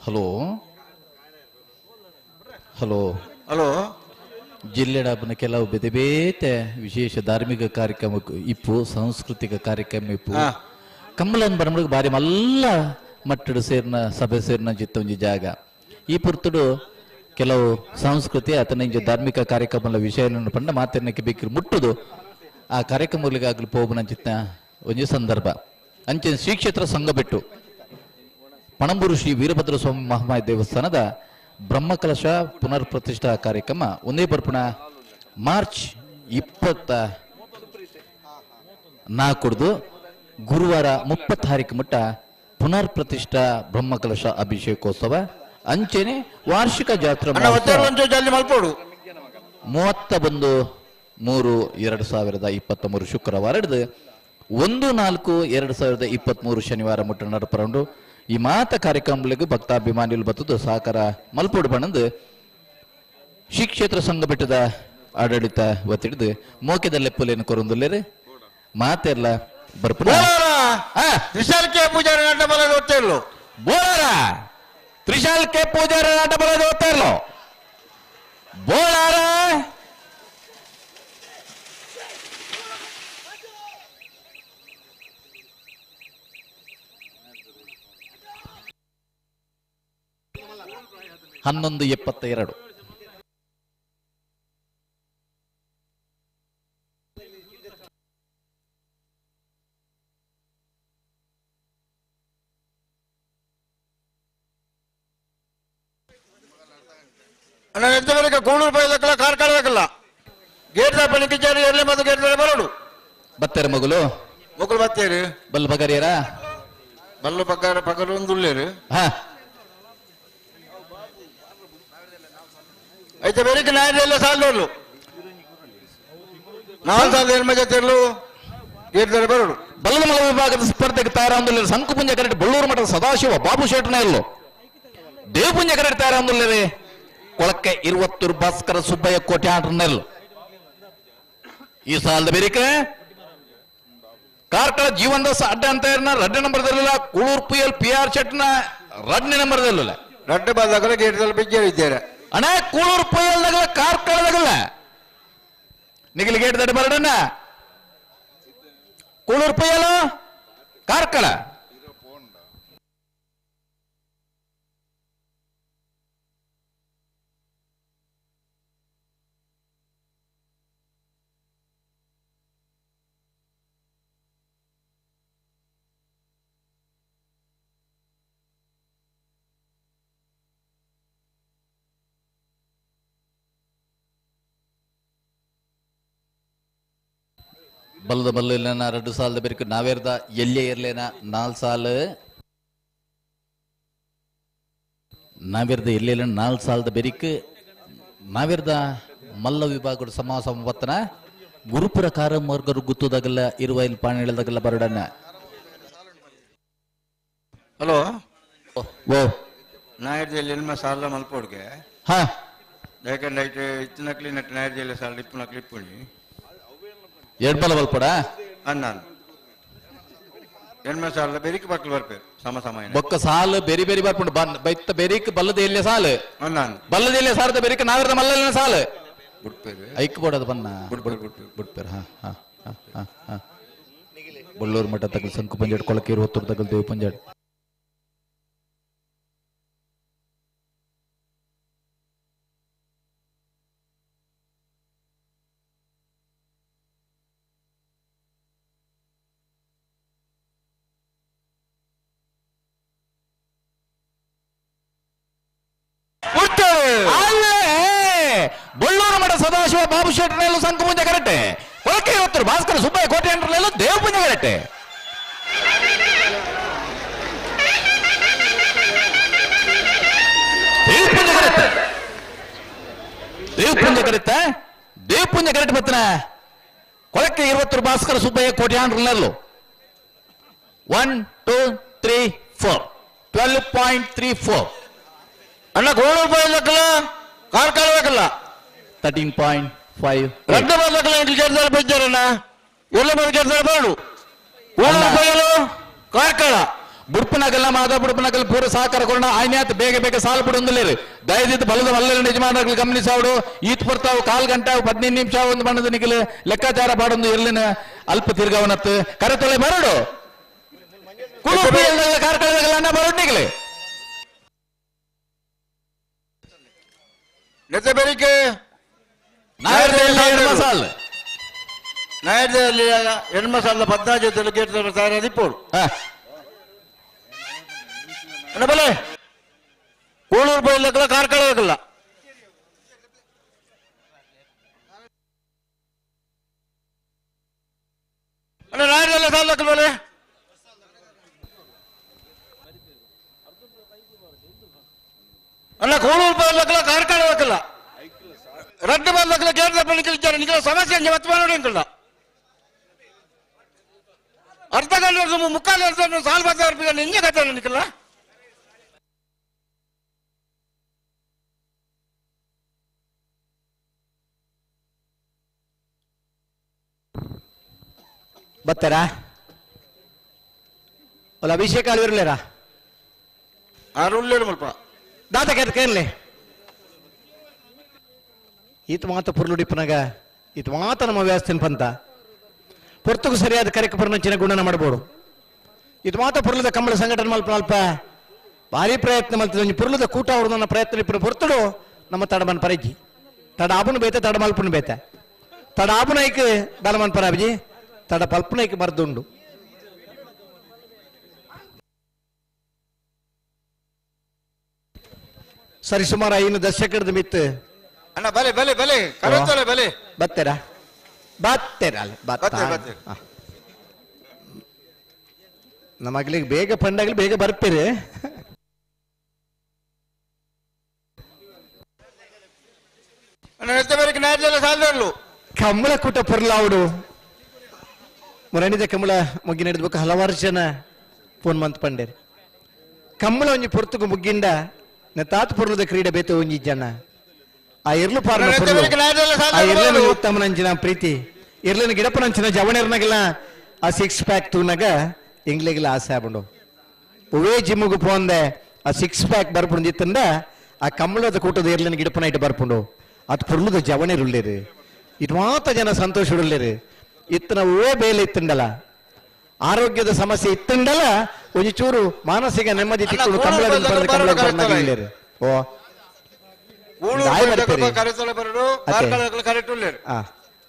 ಹಲೋ ಜಿಲ್ಲೆಡ ಕೆಲವು ಬೇತೆ ಬೇತೆ ವಿಶೇಷ ಧಾರ್ಮಿಕ ಕಾರ್ಯಕ್ರಮ ಇಪ್ಪು ಸಾಂಸ್ಕೃತಿಕ ಕಾರ್ಯಕ್ರಮ ಇಪ್ಪು ಕಂಬಳನ್ ಬರಮಳಿಗೆ ಬಾರಿ ಮಲ್ಲ ಮಟ್ಟಡು ಸೇರ್ನ ಸಭೆ ಸೇರ್ನ ಜಿತ್ತ ಒಂಜಿ ಜಾಗ ಈ ಪುರ್ತುಡು ಕೆಲವು ಸಂಸ್ಕೃತಿ ಅಥವಾ ಇಂಜ ಧಾರ್ಮಿಕ ಕಾರ್ಯಕ್ರಮದ ವಿಷಯಗಳನ್ನು ಪಂಡ ಮಾತಿನಕ್ಕೆ ಬೇಕಿರು ಮುಟ್ಟುದು ಆ ಕಾರ್ಯಕ್ರಮಗಳಿಗಾಗಲಿ ಪೋಬುನಂಚಿತ್ತ ಒಂಜಿ ಸಂದರ್ಭ ಅಂಚಿನ ಶ್ರೀ ಕ್ಷೇತ್ರ ಸಂಘ ಬಿಟ್ಟು ಪಣಂಬೂರು ಶ್ರೀ ವೀರಭದ್ರ ಸ್ವಾಮಿ ಮಹಾಮಾಯ ದೇವಸ್ಥಾನದ ಬ್ರಹ್ಮಕಲಶ ಪುನರ್ ಪ್ರತಿಷ್ಠಾ ಕಾರ್ಯಕ್ರಮ ಒಂದೇ ಬರ್ಪಣ ಮಾರ್ಚ್ 24 ಗುರುವಾರ 30 ಮಟ್ಟ ಪುನರ್ ಪ್ರತಿಷ್ಠಾ ಬ್ರಹ್ಮಕಲಶ ಅಭಿಷೇಕೋತ್ಸವ ಅಂಚೆನೆ ವಾರ್ಷಿಕ ಜಾತ್ರಾ 31/3/2023 ಶುಕ್ರವಾರ 1/4/2023 ಶನಿವಾರ ಮುಟ್ಟ ನಡಪರಂಡು ಈ ಮಾತ ಕಾರ್ಯಕ್ರಮಗಳಿಗೆ ಭಕ್ತಾಭಿಮಾನಿಗಳು ಬತ್ತದು ಸಹಕಾರ ಮಲ್ಪೋಡು ಬಣ್ಣದು ಶ್ರೀ ಕ್ಷೇತ್ರ ಸಂಘ ಬೆಟ್ಟದ ಆಡಳಿತ ಒತ್ತಿಡಿದು ಮೋಕೆದಲ್ಲೇ ಪುಲೇನು ಕೊರೊಂದುಲ್ಲೇರೆ ಮಾತೆಲ್ಲ ಬರ್ಪುರ ತ್ರಿಶಾಲ್ ಕೆ ಪೂಜಾರಿ ನಾಟ ಬರೋದು ಓದ್ತಿರ್ಲು ಬೋಳಾರ ತ್ರಿಶಾಲ್ ಕೆ ಪೂಜಾರಿ ನಾಟ ಬರೋದು ಓದ್ತಿರ್ಲು ಬೋಳಾರ ಹನ್ನೊಂದು 72 ಕೋಣೂರು ಪೈದಕ್ಕಲ್ಲ ಕಾರ್ಕಳದಕ್ಕಲ್ಲ ಗೇಟ್ ಪಣಿಕಿಚಾರಿ ಎಲ್ಲಿ ಮತ್ತು ಗೇಟ್ ಬರೋಡು ಬತ್ತೇರು ಮಗುಲು ಬತ್ತೇರಿ ಬಲ್ ಬಗರಿಯರ ಬಲ್ಲು ಪಕ್ಕದ ಒಂದು ಉಳ್ಳೇರು అయితే వెరికి నాయన సార్లు 4 ಸಾಲ ಏನ್ ಮಜಾ ತೆರಲು ಗೇಟ್ ಬರೋಡು ಬಲ್ಲಮಲ ವಿಭಾಗದ ಸ್ಪರ್ಧೆಗೆ ತಯಾರಾಂದುಲ್ಲ ಸಂಕುಪುಂಜ ಕರೆಕ್ಟ್ ಬಳ್ಳೂರು ಮಠದ ಸದಾಶಿವ ಬಾಬು ಶೇಟ್ನ ಎಲ್ಲೋ ದೇವಪುಂಜ ಕರೆಕ್ಟ್ ತಯಾರಾಂದುಲ್ಲವೇ ಕೊಳಕ್ಕೆ 20 ಭಾಸ್ಕರ ಸುಬ್ಬಯ್ಯ ಕೋಟ್ಯಾಟರ್ನೆಲ್ಲು ಈ ಸಾಲದ ಬೇರಿಕೆ ಕಾರ್ಕಳ ಜೀವನದಾಸ ಅಡ್ಡ ಅಂತ ರಡ್ಡೆ ನಂಬರ್ದಲ್ಲಿಲ್ಲ ಕೂಳೂರು ಪುಯಲ್ PR ಶೆಟ್ನ ರಡ್ನೆ ನಂಬರ್ದಲ್ಲ ರಡ್ಡೆ ಬಾದಾಗ ಗೇಟ್ ಬಿಜ್ಜೆ ಇದ್ದಾರೆ ಅಣ್ಣ ಕೂಳೂರು ಪೊಯ್ಯಲ್ದಾಗಲ್ಲ ಕಾರ್ಕಳದಾಗಲ್ಲ ನಿಗಲಿ ಗೇಟ್ ದಡ್ಡ ಬರಡಣ್ಣ ಕೂಳೂರು ಪೊಯ್ಯಲು ಕಾರ್ಕಳ ಬಲ್ಲದ ಬಲ್ಲ 2 ಸಾಲದ ಬೇರೆ ನಾವೇರ್ದ ಎಲ್ಲೇ ಇರ್ಲೇನ 4 ಸಾಲ ನಾವಿರ್ದ ಎಲ್ಲೆಲ್ಲ 4 ಸಾಲದ ಬೆರಿಕ್ ನಾವಿರ್ದ ಮಲ್ಲ ವಿಭಾಗದ ಸಮಾಸಂವತ್ತನ ಗುರುಪುರ ಕಾರಮರ್ಗರು ಗುತ್ತುದಾಗಲ್ಲ ಇರುವ ಇಲ್ಲಿ ಪಾಣಿ ಹೇಳದಾಗಲ್ಲ ಬರಡನ್ನ ಹಲೋ ಓ ನಾಯರ್ದಲ್ಲಿ ಎಲ್ಮ ಸಾಲ ಮಲ್ಪೋಡ್ಗೆ ಹಾ ಯಾಕಂದ್ರೆ ಐತೆ ಇತ್ತಿನಕ್ಲಿ ನಟ್ಟು ನಾಯರ್ದಲ್ಲಿ ಸಾಲ ಇಪ್ಪನಕ್ಲಿ ಇಪ್ಪುಣಿ ಎಡ್ಬಲ ಬಲ್ಪಡ ಅನ್ನಾನು ಎಣ್ಮ ಸಾಲ ಬೆರಿಕ್ ಬಾಕಲು ಬರ್ಪೇರು ಸಮ ಬೊಕ್ಕ ಸಾಲು ಬೆರಿ ಬೆರಿ ಬರ್ಪುಂಡು ಬೈತ ಬೆರಿಕ್ ಬಲ್ಲದ ಎಲ್ಲೆ ಸಾಲು ಅನ್ನಾನು ಬಲ್ಲದ ಎಲ್ಲೆ ಸಾರದ ಬೆರಿಕ್ ನಾವಿರ್ದ ಮಲ್ಲಲ್ಲಿನ ಸಾಲು ಬಿಡ್ಪೇರು ಐಕ್ ಬೋಡದು ಬನ್ನ ಬಿಡ್ಪೇರು ಹಾ ಹಾ ಹಾ ಹಾ ಹಾ ಬಳ್ಳೂರು ಮಠ ತಗಲ್ ಸಂಕು ಪಂಜಾಡ್ ಕೊಳಕೇರು ಹೊತ್ತೂರು ತಗಲ್ ದೇವ್ ಪಂಜಾಡ್ ಬಳ್ಳೂರು ಮಠ ಸದಾಶಿವ ಬಾಬು ಶೆಟ್ಟರ್ನೆಲ್ಲೂ ಸಂಕು ಪುಂಜ ಕರೆಕ್ಟೆ ಕೊಳಕೆ ಹೊತ್ತರು ಭಾಸ್ಕರ ಸುಬ್ಬಯ್ಯ ಕೋಟೆ ಅಂಟ್ರಲ್ಲೆಲ್ಲೂ ದೇವ ಪುಂಜ ಕರೆಕ್ಟೆ ದೇವ ಪುಂಜ ಕರೆಕ್ಟ್ ಬತ್ತನ ಕೊಳಕೆ 20 ಭಾಸ್ಕರ ಸುಬ್ಬಯ್ಯ ಕೋಟೆ ಅಂಟ್ರಲ್ಲೆಲ್ಲೂ 1 2 3 4 12.34 ಅಣ್ಣ ಗೋಳು ರೂಪಾಯಿ ಕಾರ್ಕಳಬೇಕಲ್ಲ 13.5 ರಡ್ಡ ಬರ್ಲಕ್ಕಲ್ಲ ಇಂಟ್ಲಿ ಕೆಲ್ಸ ಬೆಜ್ಜಾರಣ್ಣ ಎಲ್ಲ ಮೇಲೆ ಕೆಲಸ ಬೇಡು ಗೋಳು ರೂಪಾಯಿಗಳು ಕಾರ್ಕಳ ಬುಡ್ಪನಗಲ್ಲ ಮಾದ ಬುಡ್ಪನಗಲ್ ಪೂರ ಸಹಕಾರ ಕೊಡ ಆಯ್ನಾತ್ ಬೇಗ ಬೇಗ ಸಾಲ ಬಿಡೊಂದಿಲ್ಲೇರು ದಯದಿದ್ದು ಬಲದ ಮಲ್ಲ ಯಜಮಾನರು ಗಮನಿಸಾಡು ಈತ್ ಬರ್ತಾವು 1/4 ಗಂಟೆ 15 ನಿಮಿಷ ಒಂದು ಬಣ್ಣದ ನಿಖಿಲು ಲೆಕ್ಕಾಚಾರ ಪಾಡೊಂದು ಇರ್ಲಿನ ಅಲ್ಪ ತಿರ್ಗಾವನತ್ತು ಕರೆತೊಳೆ ಬರಡು ಕಾರ್ಕಳಗಲ್ಲ ಬರೋಡ್ ನಿಖಿಲೆ ನೆತ್ತ ಬೆರಿಕೆ ನಾಯರ್ದಲ್ಲಿ ಹೆಣ್ಮ ಸಾಲ 15 ಜೊತೆ ಕೇಳ್ತಾರೆ ಸಾವಿರ ದಿಪ್ಪೋಡು ಅಣ್ಣ ಬಲೆ ಕೋಳೂರು ರೂಪಾಯಿ ಲೆಕ್ಕಲ್ಲ ಕಾರ್ಕಳಬೇಕಲ್ಲ ಅಣ್ಣ ನಾಯರ್ದಲ್ಲ ಸಾಲ ಲೆಕ್ಕಲ್ಲ ಬಲೆ ಅಲ್ಲ ಕೋಳೂರು ರೂಪಾಯಿ ಲೆಕ್ಕಲ್ಲ ಕಾರ್ಕಳಬೇಕಲ್ಲ ರದ್ದು ಬಂದ ಕೇಂದ್ರ ಪಣಿಕಲಿದ್ದಾರೆ ನಿಖಿಲ ಸಮಸ್ಯೆ ಮತ್ತಲ್ಲ ಅರ್ಧ ಗಂಟೆ ಮುಕ್ಕಾಲು ವರ್ಷ ಸಾಲ ಬರ್ತಾ ನಿಂಗೆ ಕಥೆ ನಿಖಿಲ್ಲ ಬತ್ತಾರಾ ಅಲ್ಲ ಅಭಿಷೇಕ ಅಲ್ಲಿರ್ಲೇರಾ ಆರುಳ್ಳೇರು ಮಲ್ಪ ದಾತ ಕೇರ್ಲೆ ಈತ ಮಾತ ಪುರ್ಲುಡಿಪ್ಪನಾಗ ಈತ ಮಾತ ನಮ್ಮ ವ್ಯವಸ್ಥೆನ ಪಂತ ಪೊರ್ತುಗೂ ಸರಿಯಾದ ಕಾರ್ಯಕ್ರಮಚಿನ ಗುಣನ ಮಾಡಬಹುದು ಇದು ಮಾತ ಪುರ್ಲದ ಕಂಬಳ ಸಂಘಟನೆ ಮಲ್ಪ ಅಲ್ಪ ಭಾರಿ ಪ್ರಯತ್ನ ಮಾಡ್ತಿದ್ದ ಪುರ್ಲದ ಕೂಟ ಅವ್ರನ್ನ ಪ್ರಯತ್ನ ಇಪ್ಪನ ಪೊರ್ತುಡು ನಮ್ಮ ತಡಮನ್ ಪರಜ್ಜಿ ತಡ ಆಬುನು ಬೇತೆ ತಡ ಮಲ್ಪುನು ಬೇತೆ ತಡ ಆಬುನೈಕ್ ದಲಮನ್ ಪರಾಬ್ಜಿ ತಡ ಪಲ್ಪನೈಕ್ ಮರ್ದುಂಡು ಸರಿ ಸುಮಾರು 5 ದಶಕದ ಮಿತ್ತು ಅಣ್ಣ ಬಲೆ ಬಲೆ ಬಲೆ ಕರೆತೋಲೆ ಬಲೆ ಬತ್ತೇರಾ ಬತ್ತೇರಾ ನಮ್ಮ ಮಗಳಿಗೆ ಬೇಗ ಪಂಡಾಗಲಿ ಬೇಗ ಬರ್ತೀರಿ ಕಂಬಳ ಕೂಟ ಪರ್ಲಾವುಡು ಮುರಣಿದ ಕಂಬಳ ಮುಗ್ಗಿ ನಡೆದ್ಬೇಕು ಹಲವಾರು ಜನ ಫೋನ್ ಮಂತ್ ಪಂಡೇರಿ ಕಂಬಳ ಒಂಜಿ ಪೊರ್ತುಗು ಮುಗ್ಗಿಂಡ ತಾತು ಪುರ್ಲದ ಕ್ರೀಡೆ ಬೇತ ಒಂಜಿ ಜನ ಆ ಇರ್ಲು ಪಾರ್ನ ಆ ಇರ್ಲಿನ ಉತ್ತಮನಂಚಿನ ಪ್ರೀತಿ ಇರ್ಲಿನ ಗಿಡಪನಂಚಿನ ಜವಣಿರ್ನಾಗೆಲ್ಲ ಆ 6 ಪ್ಯಾಕ್ ತೂನಾಗ ಎಂಗ್ಲಿಗೆಲ್ಲ ಆಸೆ ಆಗ್ಬಂಡು ಒವೇ ಜಿಮ್ಮಿಗೆ ಪೋಂದೆ ಆ 6 ಪ್ಯಾಕ್ ಬರ್ಪುಂದಿತ್ತಂದ ಆ ಕಂಬಳದ ಕೂಟದ ಇರ್ಲಿನ ಗಿಡಪನ ಇಟ್ಟು ಬರ್ಪುಂಡು ಅದು ಪುರ್ಲದ ಜವಣಿರುಳ್ಳೇರು ಇದು ಮಾತ ಜನ ಸಂತೋಷ ಉಳ್ಳೇರು ಇತ್ತನ ಓ ಬೇಲೆ ಇತ್ತಂಡಲ್ಲ ಆರೋಗ್ಯದ ಸಮಸ್ಯೆ ಇತ್ತಂಡಲ್ಲ ಒಂಜಿ ಚೂರು ಮಾನಸಿಕ ನೆಮ್ಮದಿ ತಿಕ್ಕೊಂಡು ಕಂಬಳ ಓ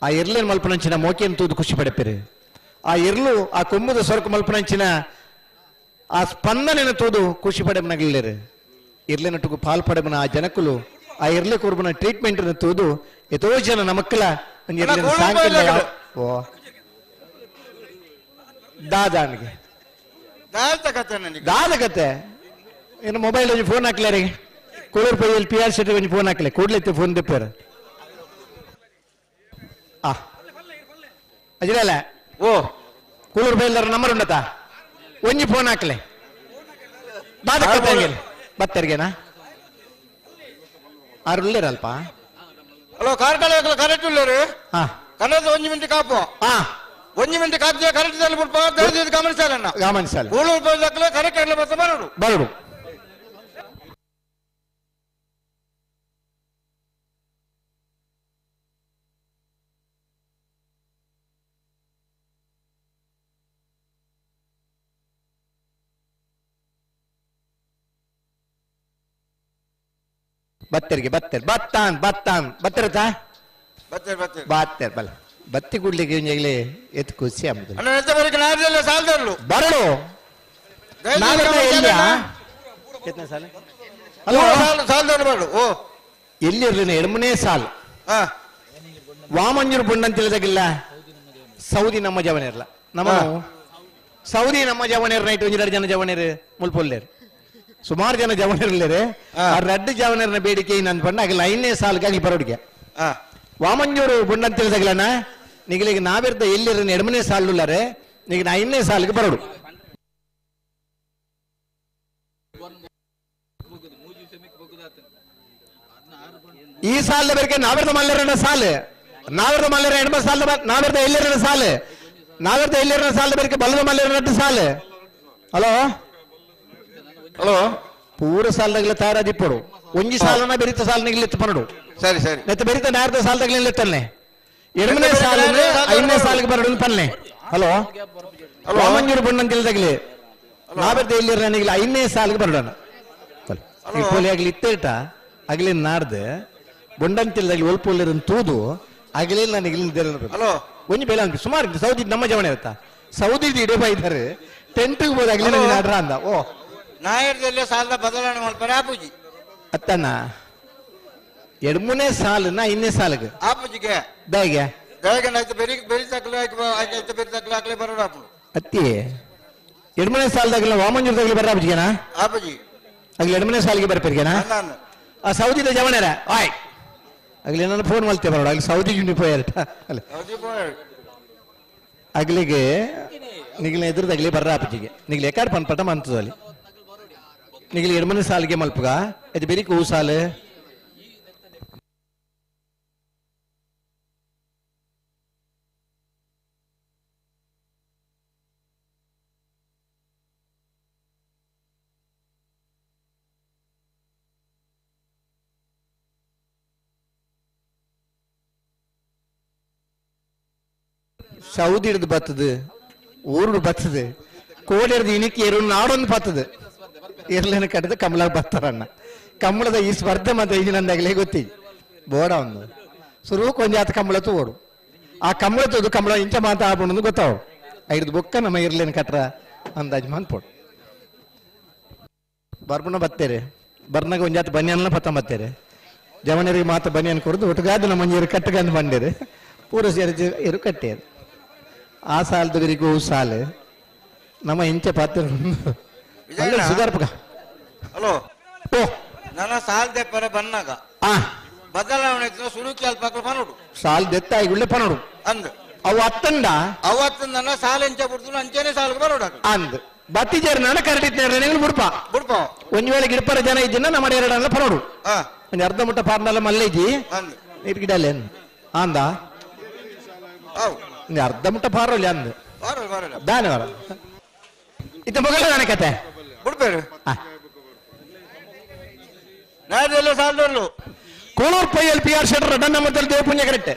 ಆ ಇರ್ಲೇನ್ ಮಲ್ಪನಂಚಿನ ಮೋಕೆಯನ್ನು ತೂದು ಖುಷಿ ಪಡೆಪೇರು ಆ ಇರ್ಲು ಆ ಕೊಮ್ಮದ ಸೊರಕು ಮಲ್ಪನಂಚಿನ ಆ ಸ್ಪಂದನೆನ ತೂದು ಖುಷಿ ಪಡೆಮನಗಿಲ್ಲೇರು ಇರ್ಲೇನಟ್ಟುಗು ಪಾಲ್ ಪಡೆಮನ ಆ ಜನಕ್ಕುಲು ಆ ಇರ್ಲೆ ಕುರ್ಬನ ಟ್ರೀಟ್ಮೆಂಟ್ ತೂದು ಎಷ್ಟೋ ಜನ ನಮಕ್ಕಲ ಓ ದಾದಾನಿಗೆ ದಾದ ಕತೆ ಏನು ಮೊಬೈಲ್ ಫೋನ್ ಹಾಕ್ಲಾರಿ ಕೋಳೂರು ಪೈಯಲ್ಲಿ ಪಿ ಆರ್ ಶೆಟ್ಟಿ ಒಂಜಿ ಫೋನ್ ಹಾಕಲೆ ಕೂಡ್ಲೆತ್ತೆ ಫೋನ್ ತೆಪ್ಪೇರ ಅಜಿರಲ್ಲ ಓ ಕೂಳೂರು ಪೈಲ್ದಾರ ನಂಬರ್ ಉಂಡತಾ ಒಂಜಿ ಫೋನ್ ಹಾಕಲೆ ಬತ್ತರ್ಗೆನಾ ಆರು ಉಳ್ಳೇರಲ್ಪ ಹಲೋ ಕಾರ್ಕಳ ಕರೆಕ್ಟ್ ಉಳ್ಳೇರು ಹಾ ಕನ್ನಡ 1 ಮಿನಿಟ್ ಕಾಪು ಹಾ 1 ಮಿನಿಟ್ ಕಾಪಿದೆ ಕರೆಕ್ಟ್ ದಲ್ಲಿ ಬಿಡ್ಪ ಗಮನಿಸಲ್ಲ ಗಮನಿಸಲ್ಲ ಕೂಳೂರು ಪೈಲ್ದಾಕಲೆ ಕರೆಕ್ಟ್ ಆಗಲಿ ಬರ್ತಾ ಬರೋಡು ಬರೋಡು ಬತ್ತರಿಗೆ ಬತ್ತಿರತಾ ಬಾತ್ತರ್ ಬಲ ಬತ್ತಿ ಕುಡ್ಲಿಕ್ಕೆ ಈಗಲೇ ಎತ್ತು ಖುಷಿ ಆಗುದು ಬರಳು ಎಲ್ಲಿರ್ಲಿನ ಎಡಮನೇ ಸಾಲು ವಾಮಂಜೂರು ಬುಂಡಂತ ತಿಳಿದಾಗಿಲ್ಲ ಸೌದಿ ನಮ್ಮ ಜವನೇರ್ಲ ನಮ್ಮ ಸೌದಿ ನಮ್ಮ ಜವನೇರ್ ನೈಟ್ 1-2 ಜನ ಜವನೇರು ಮುಲ್ಪೊಲ್ಲೇರು ಸುಮಾರು ಜನ ಜವನರ್ಲೇರೆ ಆ ರಡ್ಡು ಜವನರ್ನ ಬೇಡಿಕೆ ನಾನು ಬಂಡ ಆಗಿಲ್ಲ 5ನೇ ಸಾಲ್ಗೆ ಆಗಲಿ ಬರೋಡಿಗೆ ವಾಮಂಜೂರು ಬುಂಡಂತ ತಿಳಿದಾಗಿಲ್ಲನ ನಿಗಲಿಗೆ ನಾವಿರ್ದ ಎಲ್ಲಿರ 2ನೇ ಸಾಲುಲ್ಲಾರೆ ಈಗ 5ನೇ ಸಾಲಿಗೆ ಬರೋಡು ಈ ಸಾಲ ಬೇರೆ ನಾವಿರ್ದ ಮಲ್ಲೆರನ ಸಾಲು ನಾವಿರ್ದ ಮಲ್ಲೆರ ಎಡಮ ಸಾಲ ನಾವಿರ್ದ ಎಲ್ಲಿರನ ಸಾಲು ನಾವಿರ್ದ ಎಲ್ಲಿರನ ಸಾಲ ಬೇರೆ ಬಲ್ಲದ ಮಲ್ಲೆರ ಸಾಲು ಹಲೋ ಹಲೋ ಪೂರ ಸಾಲದಾಗಲೇ ತಯಾರಾದಿಪ್ಪಡು ಒಂಜಿ ಸಾಲನ ಬೆರಿತ ಸಾಲನಿಗೆ ಎತ್ತು ಪರಡು ಸರಿ ಸರಿ ನೆತ್ತ ಬೆರಿತ ನಾರ್ದ ಸಾಲದಾಗಲೇ ಎತ್ತಲ್ಲೆ 2ನೇ ಸಾಲ 5ನೇ ಸಾಲಿಗೆ ಬರಡು ಪಲ್ಲೆ ಹಲೋ ವಾಮಂಜೂರು ಬಣ್ಣಂತ ತಿಳಿದಾಗಲೇ ನಾವಿರ್ದ ಎಲ್ಲಿರ ನನಗೆ 5ನೇ ಸಾಲಿಗೆ ಬರಡಣ ಆಗ್ಲಿ ಇತ್ತೇಟ ಆಗ್ಲಿ ನಾಡ್ದು ಬೊಂಡಂತಿಲ್ದಾಗಲಿ ಒಲ್ಪೊಲ್ಲಿರನ್ ತೂದು ಆಗಲೇ ನನಗೆ ಹಲೋ ಒಂಜಿ ಬೇಲ ಸುಮಾರು ಸೌದಿ ನಮ್ಮ ಜವನ ಇರುತ್ತಾ ಸೌದಿ ಇಡೇ ಇದ್ದಾರೆ ಟೆಂಟ್ಗೆ ಹೋದಾಗಲೇ ನನಗೆ ನಾಡ್ರ ಅಂದ ಓ ನಾಯರ್ದಲ್ಲೇ ಸಾಲದ ಬದಲಾವಣೆ ಮಾಡ್ತಾರೆ ಆಪೂಜಿ ಅತ್ತನ 2ನೇ ಸಾಲನ್ನ 5ನೇ ಸಾಲಿಗೆ ಆಪೂಜಿಗೆ ದಾಯಿಗೆ ಬೆರಿತಕ್ಲೆ ಬರೋದು ಆಪು ಅತ್ತಿ 2ನೇ ಸಾಲದಾಗಲ್ಲ ವಾಮಂಜೂರದಾಗಲಿ ಬರ್ರ ಆಪೂಜಿಗೆನಾ ಆಪೂಜಿ ಆಗ್ಲಿ 2ನೇ ಸಾಲಿಗೆ ಬರ್ಪೇರಿಗೆನಾ ಆ ಸೌದಿದ ಜವನೇರ ಆಯ್ ಆಗ್ಲಿ ನನ್ನ ಫೋನ್ ಮಲ್ತೆ ಬರೋಣ ಆಗ್ಲಿ ಸೌದಿ ಯೂನಿಫೋಯರ್ಟ ಅಲ್ಲ ಆಗ್ಲಿಗೆ ನಿಗಲ ಎದುರದಾಗಲಿ ಬರ್ರ ಆಪಜಿಗೆ ನಿಗಲ ಎಕಾಡ್ ಪನ್ಪಟ ಮಂತದಲ್ಲಿ ನಿಗಲ 2ನೇ ಸಾಲಿಗೆ ಮಲ್ಪಗ ಇದು ಬೆರಿಕ ಹೂ ಸಾಲು ಸೌದಿ ಹಿಡಿದು ಬತ್ತದು ಊರುಡು ಬತ್ತದು ಕೋಡಿ ಹಿಡಿದು ಇನಿಕ್ಕೆ ಎರಡು ನಾಡೊಂದು ಬತ್ತದು ಇರ್ಲೇನ ಕಟ್ಟಿದ ಕಮಲ ಬರ್ತಾರಣ್ಣ ಕಮಲದ ಈ ಸ್ಪರ್ಧೆ ಮತ್ತೆ ಈಗಿನಂದಾಗಲೇ ಗೊತ್ತಿ ಬೋಡ ಒಂದು ಸುರು ಕೊಂಜಾತ ಕಮಲತ್ತು ಓಡು ಆ ಕಮಲತ್ತದು ಕಮಲ ಇಂಚ ಮಾತಾಡ್ಬೋದು ಗೊತ್ತಾವು 5 ಬೊಕ್ಕ ನಮ್ಮ ಇರ್ಲೇನ ಕಟ್ರ ಅಂದಾಜು ಮಾನ್ಪೋಡು ಬರ್ಬಣ ಬತ್ತೇರೆ ಬರ್ನಾಗ ಒಂಜಾತ ಬನ್ಯಾನ ಪತ್ತ ಬತ್ತೇರೆ ಜವನರಿಗೆ ಮಾತ್ರ ಬನ್ಯಾನ್ ಕೊಡದು ಒಟ್ಟಗಾದ ನಮ್ಮ ಮಂಜರು ಕಟ್ಟಗಂದು ಬಂಡೇರೆ ಪೂರ ಸೇರಿ ಇರು ಕಟ್ಟೇರು ಆ ಸಾಲದವರಿಗೂ ಸಾಲು ನಮ್ಮ ಇಂಚ ಪಾತ್ರ ಸುಧಾರ್ಪಕ ಹಲೋ ಓ ನನ್ನ ಸಾಲದೆ ಪರ ಬನ್ನಾಗ ಬದಲಾವಣೆ ಸುರುಕಿ ಅಲ್ಪ ಪನೋಡು ಸಾಲ್ ದೆತ್ತ ಗುಳ್ಳೆ ಪನೋಡು ಅಂದ್ ಅವು ಅತ್ತಂಡ ಅವತ್ತು ನನ್ನ ಸಾಲ ಎಂಚ ಬಿಡ್ತು ಅಂಚೆನೆ ಸಾಲಿಗೆ ಬರೋಡ ಅಂದ್ ಬತ್ತಿಜೇರು ನಾನು ಕರಡಿದ್ನೇರ ಬಿಡ್ಪ ಬಿಡ್ಪ ಒಂದ್ ವೇಳೆ ಗಿಡಪರ ಜನ ಇದ್ದಿನ ನಮ್ಮ ಎರಡಲ್ಲ ಪನೋಡು ಒಂದು ಅರ್ಧ ಮುಟ್ಟ ಪಾರ್ನಲ್ಲ ಮಲ್ಲೇಜಿ ನೀರು ಗಿಡಲ್ಲ ಅಂದ ಅರ್ಧ ಮುಟ್ಟ ಪಾರೋಲ್ಲ ಅಂದ್ ದಾನ ವರ ಇತ್ತ ಮಗಳ ನನ್ನ ಕತೆ ಬಿಡ್ಬೇರು ನಾಯರ್ದಲ್ಲೇ ಸಾಲದಲ್ಲೂ ಕೋಳೂರು ಪೈಯಲ್ಲಿ ಪಿ ಆರ್ ಶೆಟ್ಟರ್ 2ನೇ ನಂಬರ್ದಲ್ಲಿ ದೇವ ಪುಣ್ಯ ಕರೆಕ್ಟ್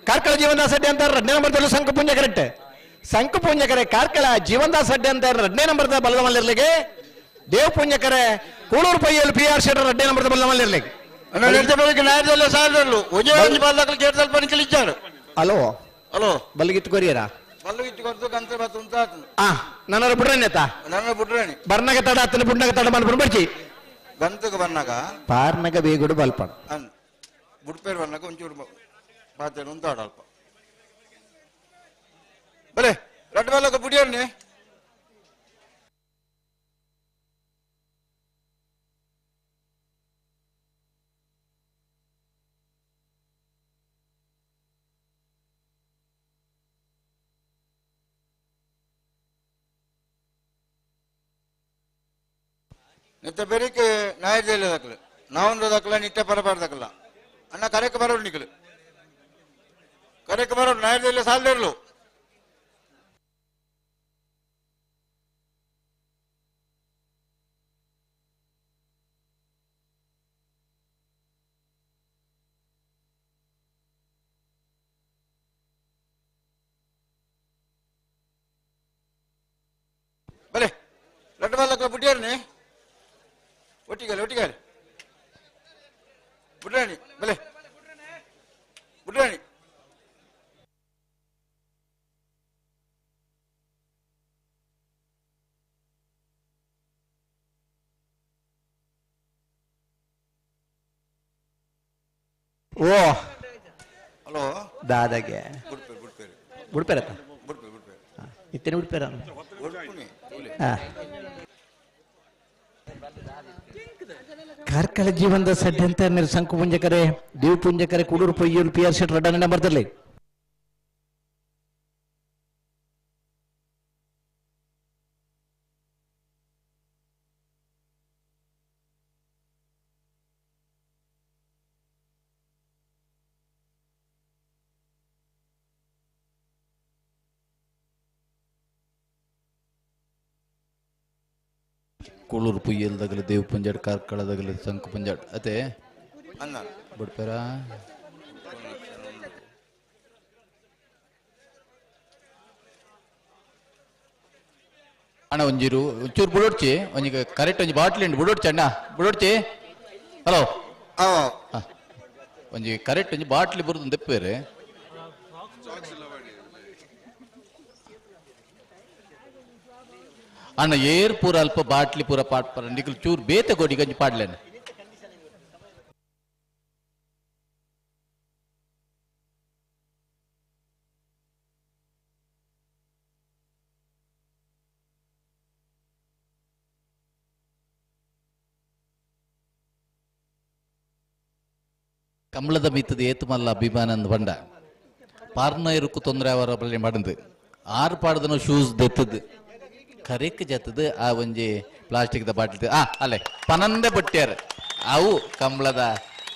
ಕಾರ್ಕಳ ಜೀವನದಾಸ್ ಅಡ್ಡೆ ಅಂತ 2ನೇ ನಂಬರ್ದಲ್ಲಿ ಸಂಕ ಪುಣ್ಯ ಕರೆಕ್ಟ್ ಸಂಕ ಪುಣ್ಯ ಕರೆ ಕಾರ್ಕಳ ಜೀವನದಾಸ್ ಅಡ್ಡೆ ಅಂತ 2ನೇ ನಂಬರ್ದ ಬಲದ ಮಲ್ಲಿರ್ಲಿಕ್ಕೆ ದೇವ ಪುಣ್ಯ ಕರೆ ಕೋಳೂರು ಪೈಯಲ್ಲಿ ಪಿ ಆರ್ ಶೆಟ್ಟರ್ 2ನೇ ನಂಬರ್ದ ಬಲದ ಮಲ್ಲಿರ್ಲಿಕ್ಕೆ ನಾಯರ್ದಲ್ಲೇ ಸಾಲದಲ್ಲೂ ಒಂಜಿ ಬಾಲ್ದಾಕಲು ಕೇಳ್ದಲ್ಲಿ ಪನಿ ಕಲಿಚಾರು ಹಲೋ ಹಲೋ ಬಲ್ಲಿಗಿತ್ತು ಕೊರಿಯರಾ ಬಲ್ಲಿಗಿತ್ತು ಕೊರ್ದು ಕಂತ ಬತ್ತು ಅಂತ ನನ್ನ ಬಿಡ್ರೇನೇತ ನನ್ನ ಬಿಡ್ರೇನಿ ಬರ್ನಾಗ ತಡ ಅತ್ತನ ಬುಡ್ನಾಗ ತಡ ಮಾಡ್ಬಿಡು ಬರ್ಚಿ ಗಂತಗ ಬನ್ನಾಗ ಪಾರ್ನಾಗ ಬೇಗುಡು ಬಲ್ಪಣ ಬುಡ್ಪೇರು ಬನ್ನಾಗ ಒಂಚೂರು ಪಾತೇನು ಅಂತ ಆಡಲ್ಪ ಬಲೆ ರಡ್ಡು ಬಲ್ಲಕ ಬುಡಿಯನ್ನೇ ನಿತ್ತ ಬೆರಿಕೆ ನಾಯರ್ದಲ್ಲಿ ದಕ್ಕಲು ನಾವೊಂದು ದಕ್ಕಲ ನಿತ್ಯ ಪರಪಾಡ ದಕ್ಕಲ ಅಣ್ಣ ಕರೆಕ್ಕೆ ಬರೋಡು ನಿಕ್ಕಲು ಕರೆಕ್ಕೆ ಬರೋಡು ನಾಯರ್ದಲ್ಲಿ ಸಾಲ್ದಿರ್ಲು ಬಲೆ ಲಡ್ಡು ಬಾಲಕ ಬುಟ್ಟಿಯಾರನಿ ಒಟ್ಟಿಗೆ ಬುಡ್ರಾಣಿ ಬಲೆ ಬುಡ್ರಾಣಿ ಓ ಹಲೋ ದಾದಾಗೆ ಬುಡ್ಪೇರತ್ತ ಇತ್ತೇನೆ ಬಿಡ್ಪೇರ ಕಾರ್ಕಳ ಜೀವನದ ಸಡ್ಯಂತ ಸಂಕು ಪುಂಜಕರೆ ದೇವ್ ಪುಂಜಕರೆ ಕುಡೂರು ಪೊಯ್ಯೂರು PR ಶೆಟ್ ರಡ್ಡನೇ ನಂಬರ್ದಲ್ಲಿ ಕೂಳೂರು ಪುಯ್ಯಲ್ದಾಗಲ ದೇವ್ ಪುಂಜಾಡ್ ಕಾರ್ಕಳದಾಗಲ ಸಂಕು ಪುಂಜಾಡ್ ಅದೇ ಅನ್ನ ಬಿಡ್ಪೇರ ಅಣ್ಣ ಒಂಚೂರು ಬುಡೋಡ್ಚಿ ಒಂಜಿಗೆ ಕರೆಕ್ಟ್ ಒಂಜಿ ಬಾಟ್ಲಿ ಉಂಟು ಬುಡೋಡ್ಚಿ ಅಣ್ಣ ಬುಡೋಡ್ಚಿ ಹಲೋ ಒಂಜಿ ಕರೆಕ್ಟ್ ಒಂಜಿ ಬಾಟ್ಲಿ ಬರುದು ತೆಪ್ಪೇರೆ ಅಣ್ಣ ಏರ್ ಪೂರ ಅಲ್ಪ ಬಾಟ್ಲಿ ಪೂರ ಪಾಟ್ ಪರ ನಿಖಲ್ ಚೂರ್ ಬೇತೆ ಕೊಡಿ ಗಂಜಿ ಪಾಡ್ಲೇನೆ ಕಂಬಳದ ಮಿತ್ತದ ಏತುಮಲ್ಲ ಅಭಿಮಾನಂದ ಬಂಡ ಪಾರ್ನ ಇರುಕು ತೊಂದರೆ ಅವರ ಬಳಿ ಮಾಡಿದ್ ಆರು ಪಾಡ್ದನು ಶೂಸ್ ದೆತ್ತದ್ ಕರೆಕ್ ಜತ್ತದ ಆ ಒಂಜಿ ಪ್ಲಾಸ್ಟಿಕ್ ದ ಬಾಟ್ಲಿ ಅಲ್ಲೇ ಪನಂದೆ ಬಟ್ಟ್ಯಾರ ಅವು ಕಂಬಳದ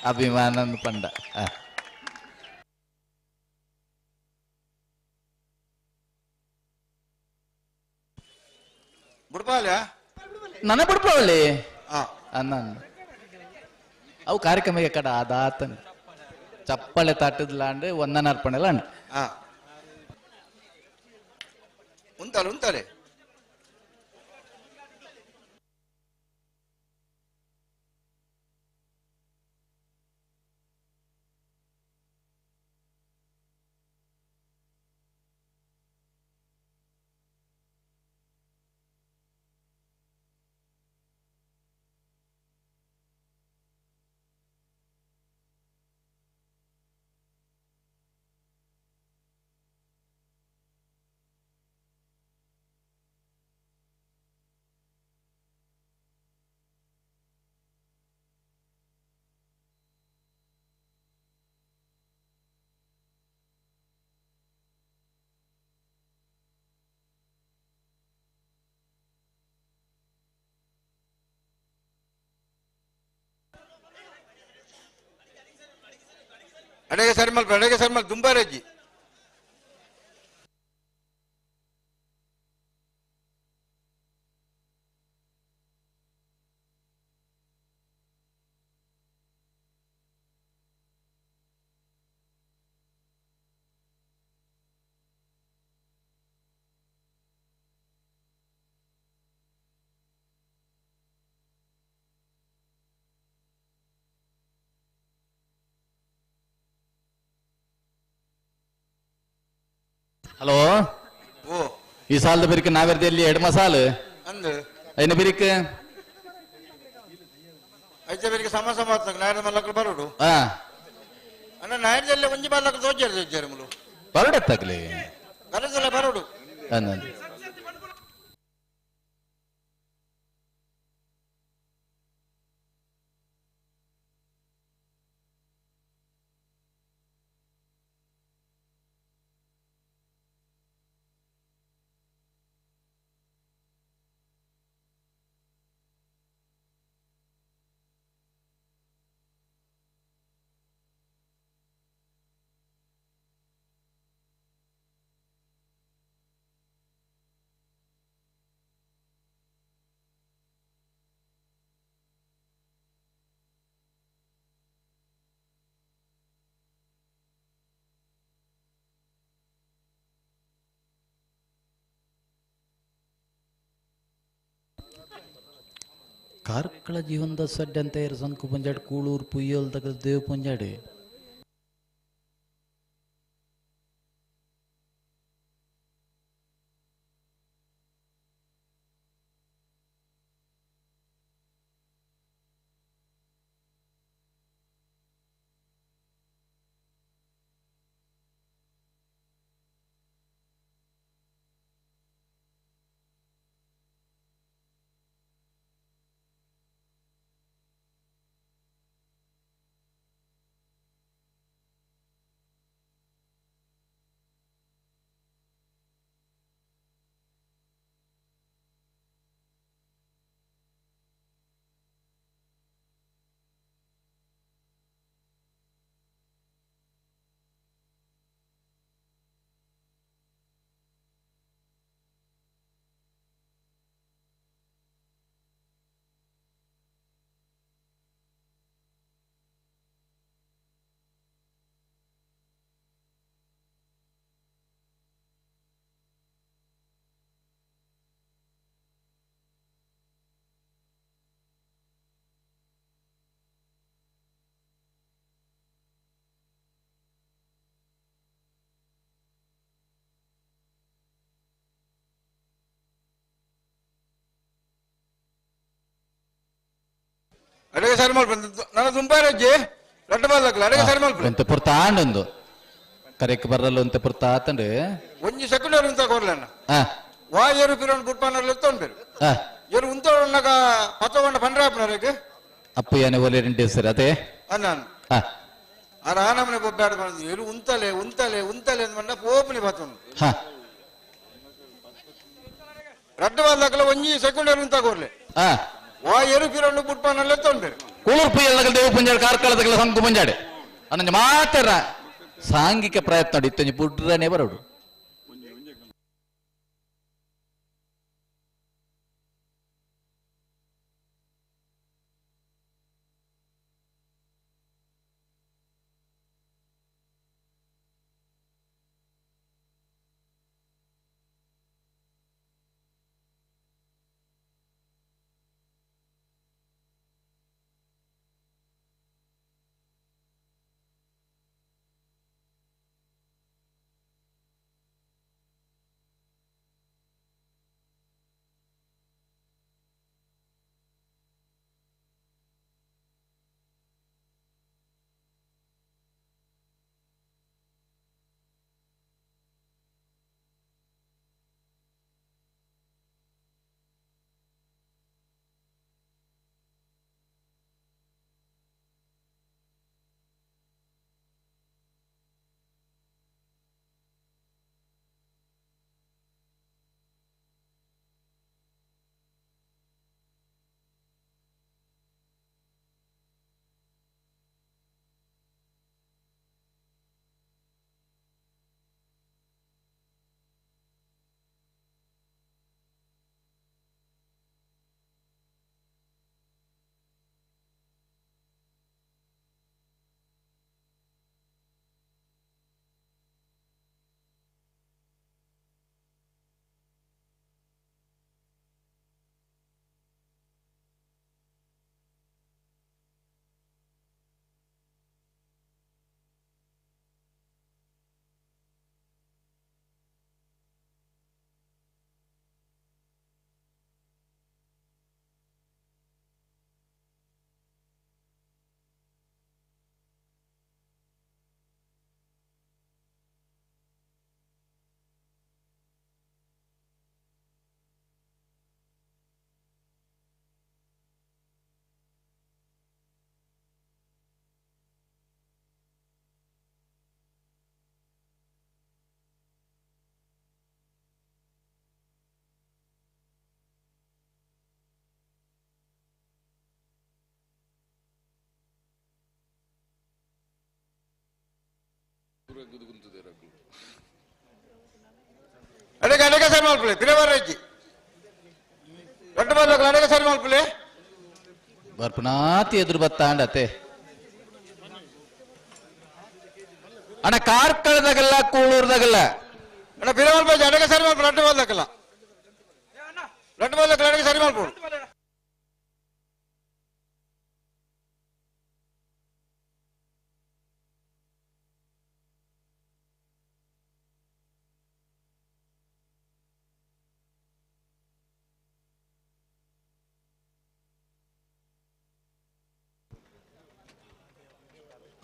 ಅಭಿಮಾನಂದ ಪಂಡ ಬುಡ್ಪಾಲ ನನ್ನ ಬಿಡ್ಪವಳ್ಳಿ ಅನ್ನ ಅವು ಕಾರ್ಯಕ್ರಮ ಕಡ ಆದಾತನ್ ಚಪ್ಪಳೆ ತಟ್ಟದ್ಲಾಂಡ್ ಒಂದನ ಅರ್ಪಣೆಲ್ಲ ಅಂಡ್ ಉಂತಾಲೆ ಅಡೆಗೆ ಸರ್ಮಲ್ ದುಂಬಾರಜ್ಜಿ ಹಲೋ ಈ ಸಾಲದ ಬಿರಿಕ ನಾವೆರ್ದಲ್ಲಿ ಎರಡು ಮಸಾಲು ಅಂದು ಐನ ಬಿರಿಕ ಐತೆ ಬೇರೆ ಸಮ ನಾಯರ ಮಲ್ಲಕ್ಕಳು ಬರೋಡು ಅಣ್ಣ ನಾಯರದಲ್ಲಿ ಒಂಜಿ ಬಾಲಕ್ಕಳು ತೋಜಾರು ಮುಲು ಬರಡತ್ತಾಗ್ಲಿ ಕರೆಸಲ್ಲ ಬರೋಡು ಕಾರ್ಕಳ ಜೀವನದ ಸಡ್ಡೆ ಅಂತ ಇರು ಸಂಕು ಪುಂಜಾಡ್ ಕೂಳೂರು ಪುಯ್ಯೋಲ್ ತಗ ದೇವ್ ಪುಂಜಾಡೆ ಅಡಗೆ ಸರಿ ಮಾಡ್ಬಂದು ನನ್ನ ದುಂಬಾರಜ್ಜಿ ರಡ್ಡ ಬಾಲಕ್ಲ ಅಡಗೆ ಸರಿ ಮಾಡ್ಬಂದು ಒಂತೆ ಪುರ್ತ ಆಂಡೊಂದು ಕರೆಕ್ ಬರಲ್ಲ ಒಂತೆ ಪುರ್ತ ಆತಂಡು ಒಂಜಿ ಸೆಕೆಂಡ್ ಅಂತ ಕೊರ್ಲನ್ನ ಹಾ ವಾಯರು ಪಿರೋನ್ ಬುಟ್ಪಾನರ್ಲ ತೊಂಬೇರು ಹಾ ಇವರು ಉಂತೋಣ್ಣಗ ಪತ್ತಗೊಂಡ ಪಂಡ್ರಾಪನರಿಗೆ ಅಪ್ಪು ಯಾನೆ ಒಲೆ ರೆಂಟೆ ಸರ್ ಅದೇ ಅನ್ನಾನು ಹಾ ಆ ರಾನಮನೆ ಬೊಬ್ಬಾಡ ಬಂದು ಇವರು ಉಂತಲೆ ಉಂತಲೆ ಉಂತಲೆ ಅಂದ್ಮಂಡ ಪೋಪನಿ ಬತ್ತೊಂದು ಹಾ ರಡ್ಡ ಬಾಲಕ್ಲ ಒಂಜಿ ಸೆಕೆಂಡ್ ಅಂತ ಕೊರ್ಲೆ ಹಾ ವಾಯರು ಪಿರೋನ್ ಬುಟ್ಪಾನರ್ಲ ತೊಂಬೇರು ಕೂಳೂರು ಪುಯ್ಯಲ್ ದೇವ್ ಪುಂಜಾಡ್ ಕಾರ್ಕಳದ ಸಂಕು ಪುಂಜಾಡೆ ಅನ್ನಂಜ ಮಾತರ ಸಾಂಘಿಕ ಪ್ರಯತ್ನ ಇತ್ತು ಬುಡ್ರನೆ ಬರೋಡು ಅಡಗೆ ಅಡಗೆ ಸರಿ ಮಾಡ್ಕೊಳ್ಳಿ ಪಿರವರಜ್ಜಿ ರಡ್ಡ ಬಾಲಕ್ಲ ಅಡಗೆ ಸರಿ ಮಾಡ್ಕೊಳ್ಳಿ ಬರ್ಪನಾತಿ ಎದುರು ಬತ್ತಾಂಡತೆ ಅಣ್ಣ ಕಾರ್ಕಳದಾಗಲ್ಲ ಕೂಳೂರ್ದಾಗಲ್ಲ ಅಣ್ಣ ಪಿರವಲ್ ಬಾಜಿ ಅಡಗೆ ಸರಿ ಮಾಡ್ಕೊಳ್ಳಿ ರಡ್ಡ ಬಾಲಕ್ಲ ಅಡಗೆ ಸರಿ ಮಾಡ್ಕೊಳ್ಳಿ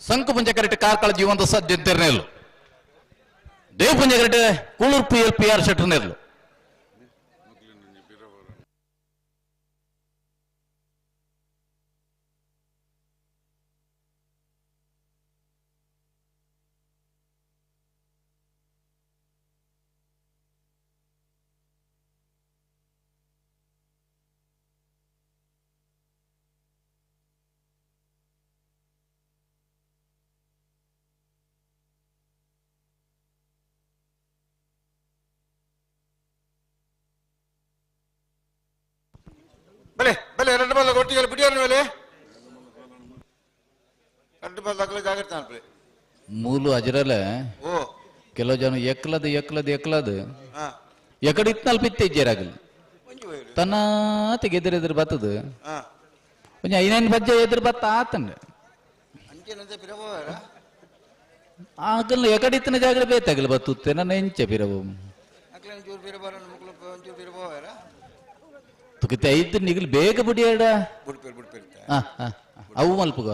ಸಂಕು ಪುಂಜಕರೆಟ್ ಕಾರ್ಕಳ ಜೀವಂತ ಸದ್ಯಂತಿರ್ನೆಲ್ಲು ದೇವ್ ಪುಂಜಕರೆಟ್ ಕೂಳೂರು PR ಶೆಟ್ರನೆಲ್ಲು ಬಲೆ ಬಲೆ ಎರಡು ಬಾಲ್ ಒಟ್ಟಿಗೆ ಬಿಡಿಯೋರ ಮೇಲೆ ಎರಡು ಬಾಲ್ ತಗಲ ಜಾಗ್ರತೆ ಅನ್ಪಲೆ ಮೂಲು ಅಜರಲೆ ಓ ಕೆಲವು ಜನ ಎಕ್ಲದ್ ಎಕಡೆ ಇತ್ನಲ್ಲಿ ಪಿತ್ತೆ ಇಜ್ಜೇರಾಗಲಿ ತನ್ನಾತಿಗೆ ಎದುರೆದುರು ಬತ್ತದು ಒಂಜ ಐನೈನ್ ಬಜ್ಜೆ ಎದುರು ಬತ್ತ ಆತಂಡೆ ಅಂಚೆನಂತೆ ಪಿರಬೋರ ಆಗಲ್ಲ ಎಕಡೆ ಇತ್ತಿನ ಜಾಗ್ರ ಬೇತಾಗಲಿ ಬತ್ತುತ್ತೆ ನನ್ನ ಎಂಚೆ ಪಿರಬೋ ಅಕ್ಲೇನ ಚೂರು ಪಿರಬೋರ ಮುಕ್ಳು ಒಂಚೂರು ಪಿರಬೋರ ತುಕಿತೆ ಐದು ನಿಗಲ್ ಬೇಗ ಬಿಡಿಯಾಡ ಬಿಡ್ಪೇರು ಅವು ಮಲ್ಪುಗ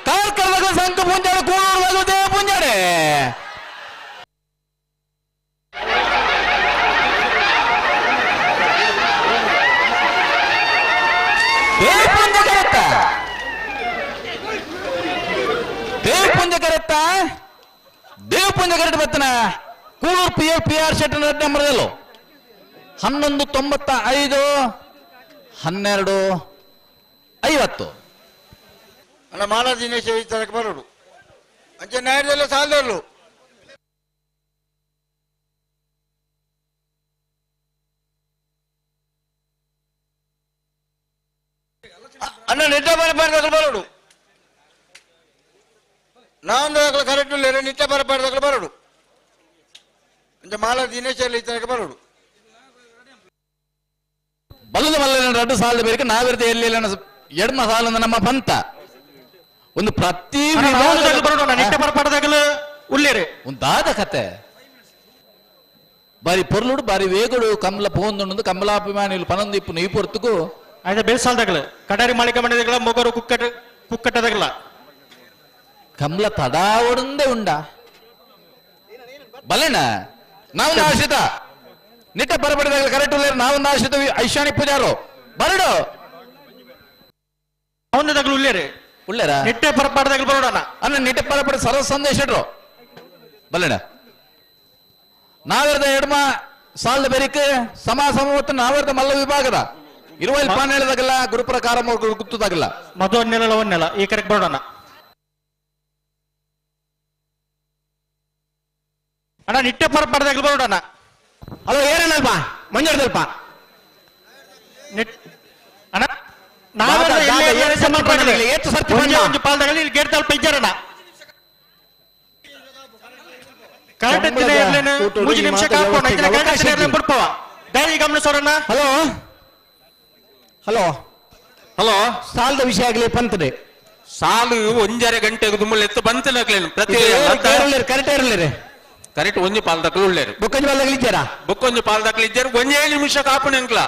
ಕಾರ್ಕಳದಾಗ ಸಂಕ ಪುಂಜಾಡೆ ಕೂಳೂರು ದೇವ ಪುಂಜಾಡೆ ದೇವ್ ಪುಂಜ ಕರೆಕ್ಟ್ ಬತ್ತನ ಕೂಳೂರು PR ಶೆಟ್ಟರ್ ನಂಬರ್ದಲ್ಲೋ 1195 1250 ಅಣ್ಣ ಮಾಲಾ ದಿನೇಶ್ ತರಕ್ಕೆ ಬರೋಡು ಅಂಚೆ ನ್ಯಾಯದಲ್ಲ ಸಾಲದಲ್ಲೂ ಅಣ್ಣ ನಿಟ್ಟ ಬರಪಾಡ್ದಾಗಲು ಬರೋಡು ನಾವೊಂದು ಕರೆಕ್ಟ್ ಇಲ್ಲ ನಿಟ್ಟ ಬರಪಾಡ್ದಾಗಲು ಬರೋಡು ಅಂಚೆ ಮಾಲಾ ದಿನೇಶ್ ಅಲ್ಲಿ ತರಕ್ಕೆ ಬರೋಡು ಬಲ್ಲದ ಮಲ್ಲ ರಡ್ಡು ಸಾಲದ ಬೇರೆ ನಾವಿರದೆ ಎಲ್ಲಿ ಎಡ್ಮ ಸಾಲ ನಮ್ಮ ಪಂತ ಒಂದು ಪ್ರತಿ ಒಂದಾದ ಕತೆ ಬಾರಿ ಪೊರ್ಲುಡು ಬಾರಿ ವೇಗುಡು ಕಮಲ ಪೋಂದು ಕಮಲಾಭಿಮಾನಿಗಳು ಪನೊಂದು ಇಪ್ಪು ನೀ ಪೊರ್ತುಕು ಆಯ್ತಾ ಬೇಸಾಲ್ದಾಗಲ ಕಡಾರಿ ಮಾಳಿಕೆ ಮಾಡಿದಾಗಲ ಮೊಗರು ಕುಕ್ಕಟ್ಟದಾಗಲ ಕಮಲ ತಡಾವಡಂದೇ ಉಂಡ ಬಲೆನ ನಾವು ಆಶ್ರಿತ ನಿಟ್ಟ ಬರಬಡಿದಾಗಲ ಕರೆಕ್ಟ್ ಉಳ್ಳೇರು ನಾವೊಂದು ಆಶ್ರಿತ ಐಶಾನಿ ಪೂಜಾರು ಬರಡು ಅವನದಾಗಲು ಉಳ್ಳೇರೆ ಉಳ್ಳೇರ ನಿಟ್ಟೆ ಪರಪಾಡದಾಗಲು ಬರೋಣ ಅನ್ನ ನಿಟ್ಟ ಪರಪಡ ಸರ್ವ ಸಂದೇಶ ಇಡ್ರು ಬಲ್ಲೆಣ ನಾವಿರದ ಎಡ್ಮ ಸಾಲದ ಬೆರಿಕೆ ಸಮವತ್ತು ನಾವಿರದ ಮಲ್ಲ ವಿಭಾಗದ 20 ಗುರು ಪ್ರಕಾರ ಗುತ್ತದಾಗಲ್ಲ ಮಧು ನೆಲ ಈ ಕರೆಕ್ಟ್ ಬರೋಣ ಅಣ್ಣ ನಿಟ್ಟೆ ಪರಪಾಡದಾಗಲು ಬರೋಣ ಹಲೋ ಏನಲ್ವಾ ಮಂಜಾಡ್ದಲ್ಪ ಅಣ್ಣ ನಾವೆಲ್ಲ ದಾದ, ಇಲ್ಲೇ ದಾದ, ಇಲ್ಲೇ ಏತ್ ಸರ್ತಿ ಮಾಡ್ಕೊಳ್ಳಿ. ಪಂಡ, ಏತ್ ಸರ್ತಿ ಒಂದೇ ಪಂಡ. ಒಂದು ಪಾಲ್ದಾಗಲಿ ಇಲ್ಲಿ ಗೇಟ್ ತಲುಪ ಇದ್ದಾರಣ್ಣ ಕರೆಕ್ಟ್ ಎತ್ತಿನ ಇರ್ಲೇನು ಕೂಟೋಡು ಮೂಜಿ ಈ ನಿಮಿಷ ಮಾತು ಕಾಪೋಣ ವ್ಯವಸ್ಥೆಗೆ ಕರೆಕ್ಟ್ ಅವಕಾಶ ಎತ್ತಿನ ಇರ್ಲೇನು ಇದ್ದಿಲ್ಲ. ಬಿಡ್ಪವ ದಯವಿ ಗಮನಿಸೋರಣ್ಣ ಹಲೋ ಹಲೋ ಹಲೋ ಸಾಲದ ವಿಷಯ ಆಗಲಿ ಪಂತದೆ ಸಾಲು ಒಂಜರೆ ಗಂಟೆಗೆ ದುಮ್ಮಲ್ ಎತ್ತು ಬಂತನಕ್ಲೇನು ಪ್ರತಿ ಕರೆಕ್ಟ್ ಇರಲಿರಿ ಕರೆಕ್ಟ್ ಒಂಜಿ ಪಾಲ್ ದಕ್ಕಲು ಉಳ್ಳೇರು ಬೊಕ್ಕಂಜಿ ಬಲ್ಲಗಳಿದ್ದಾರಾ ಬೊಕ್ಕೊಂಜಿ ಪಾಲ್ ದಕ್ಕಲು ಇದ್ದೇರು ಒಂಜೇ ನಿಮಿಷ ಕಾಪುನ ಅಂಕ್ಲ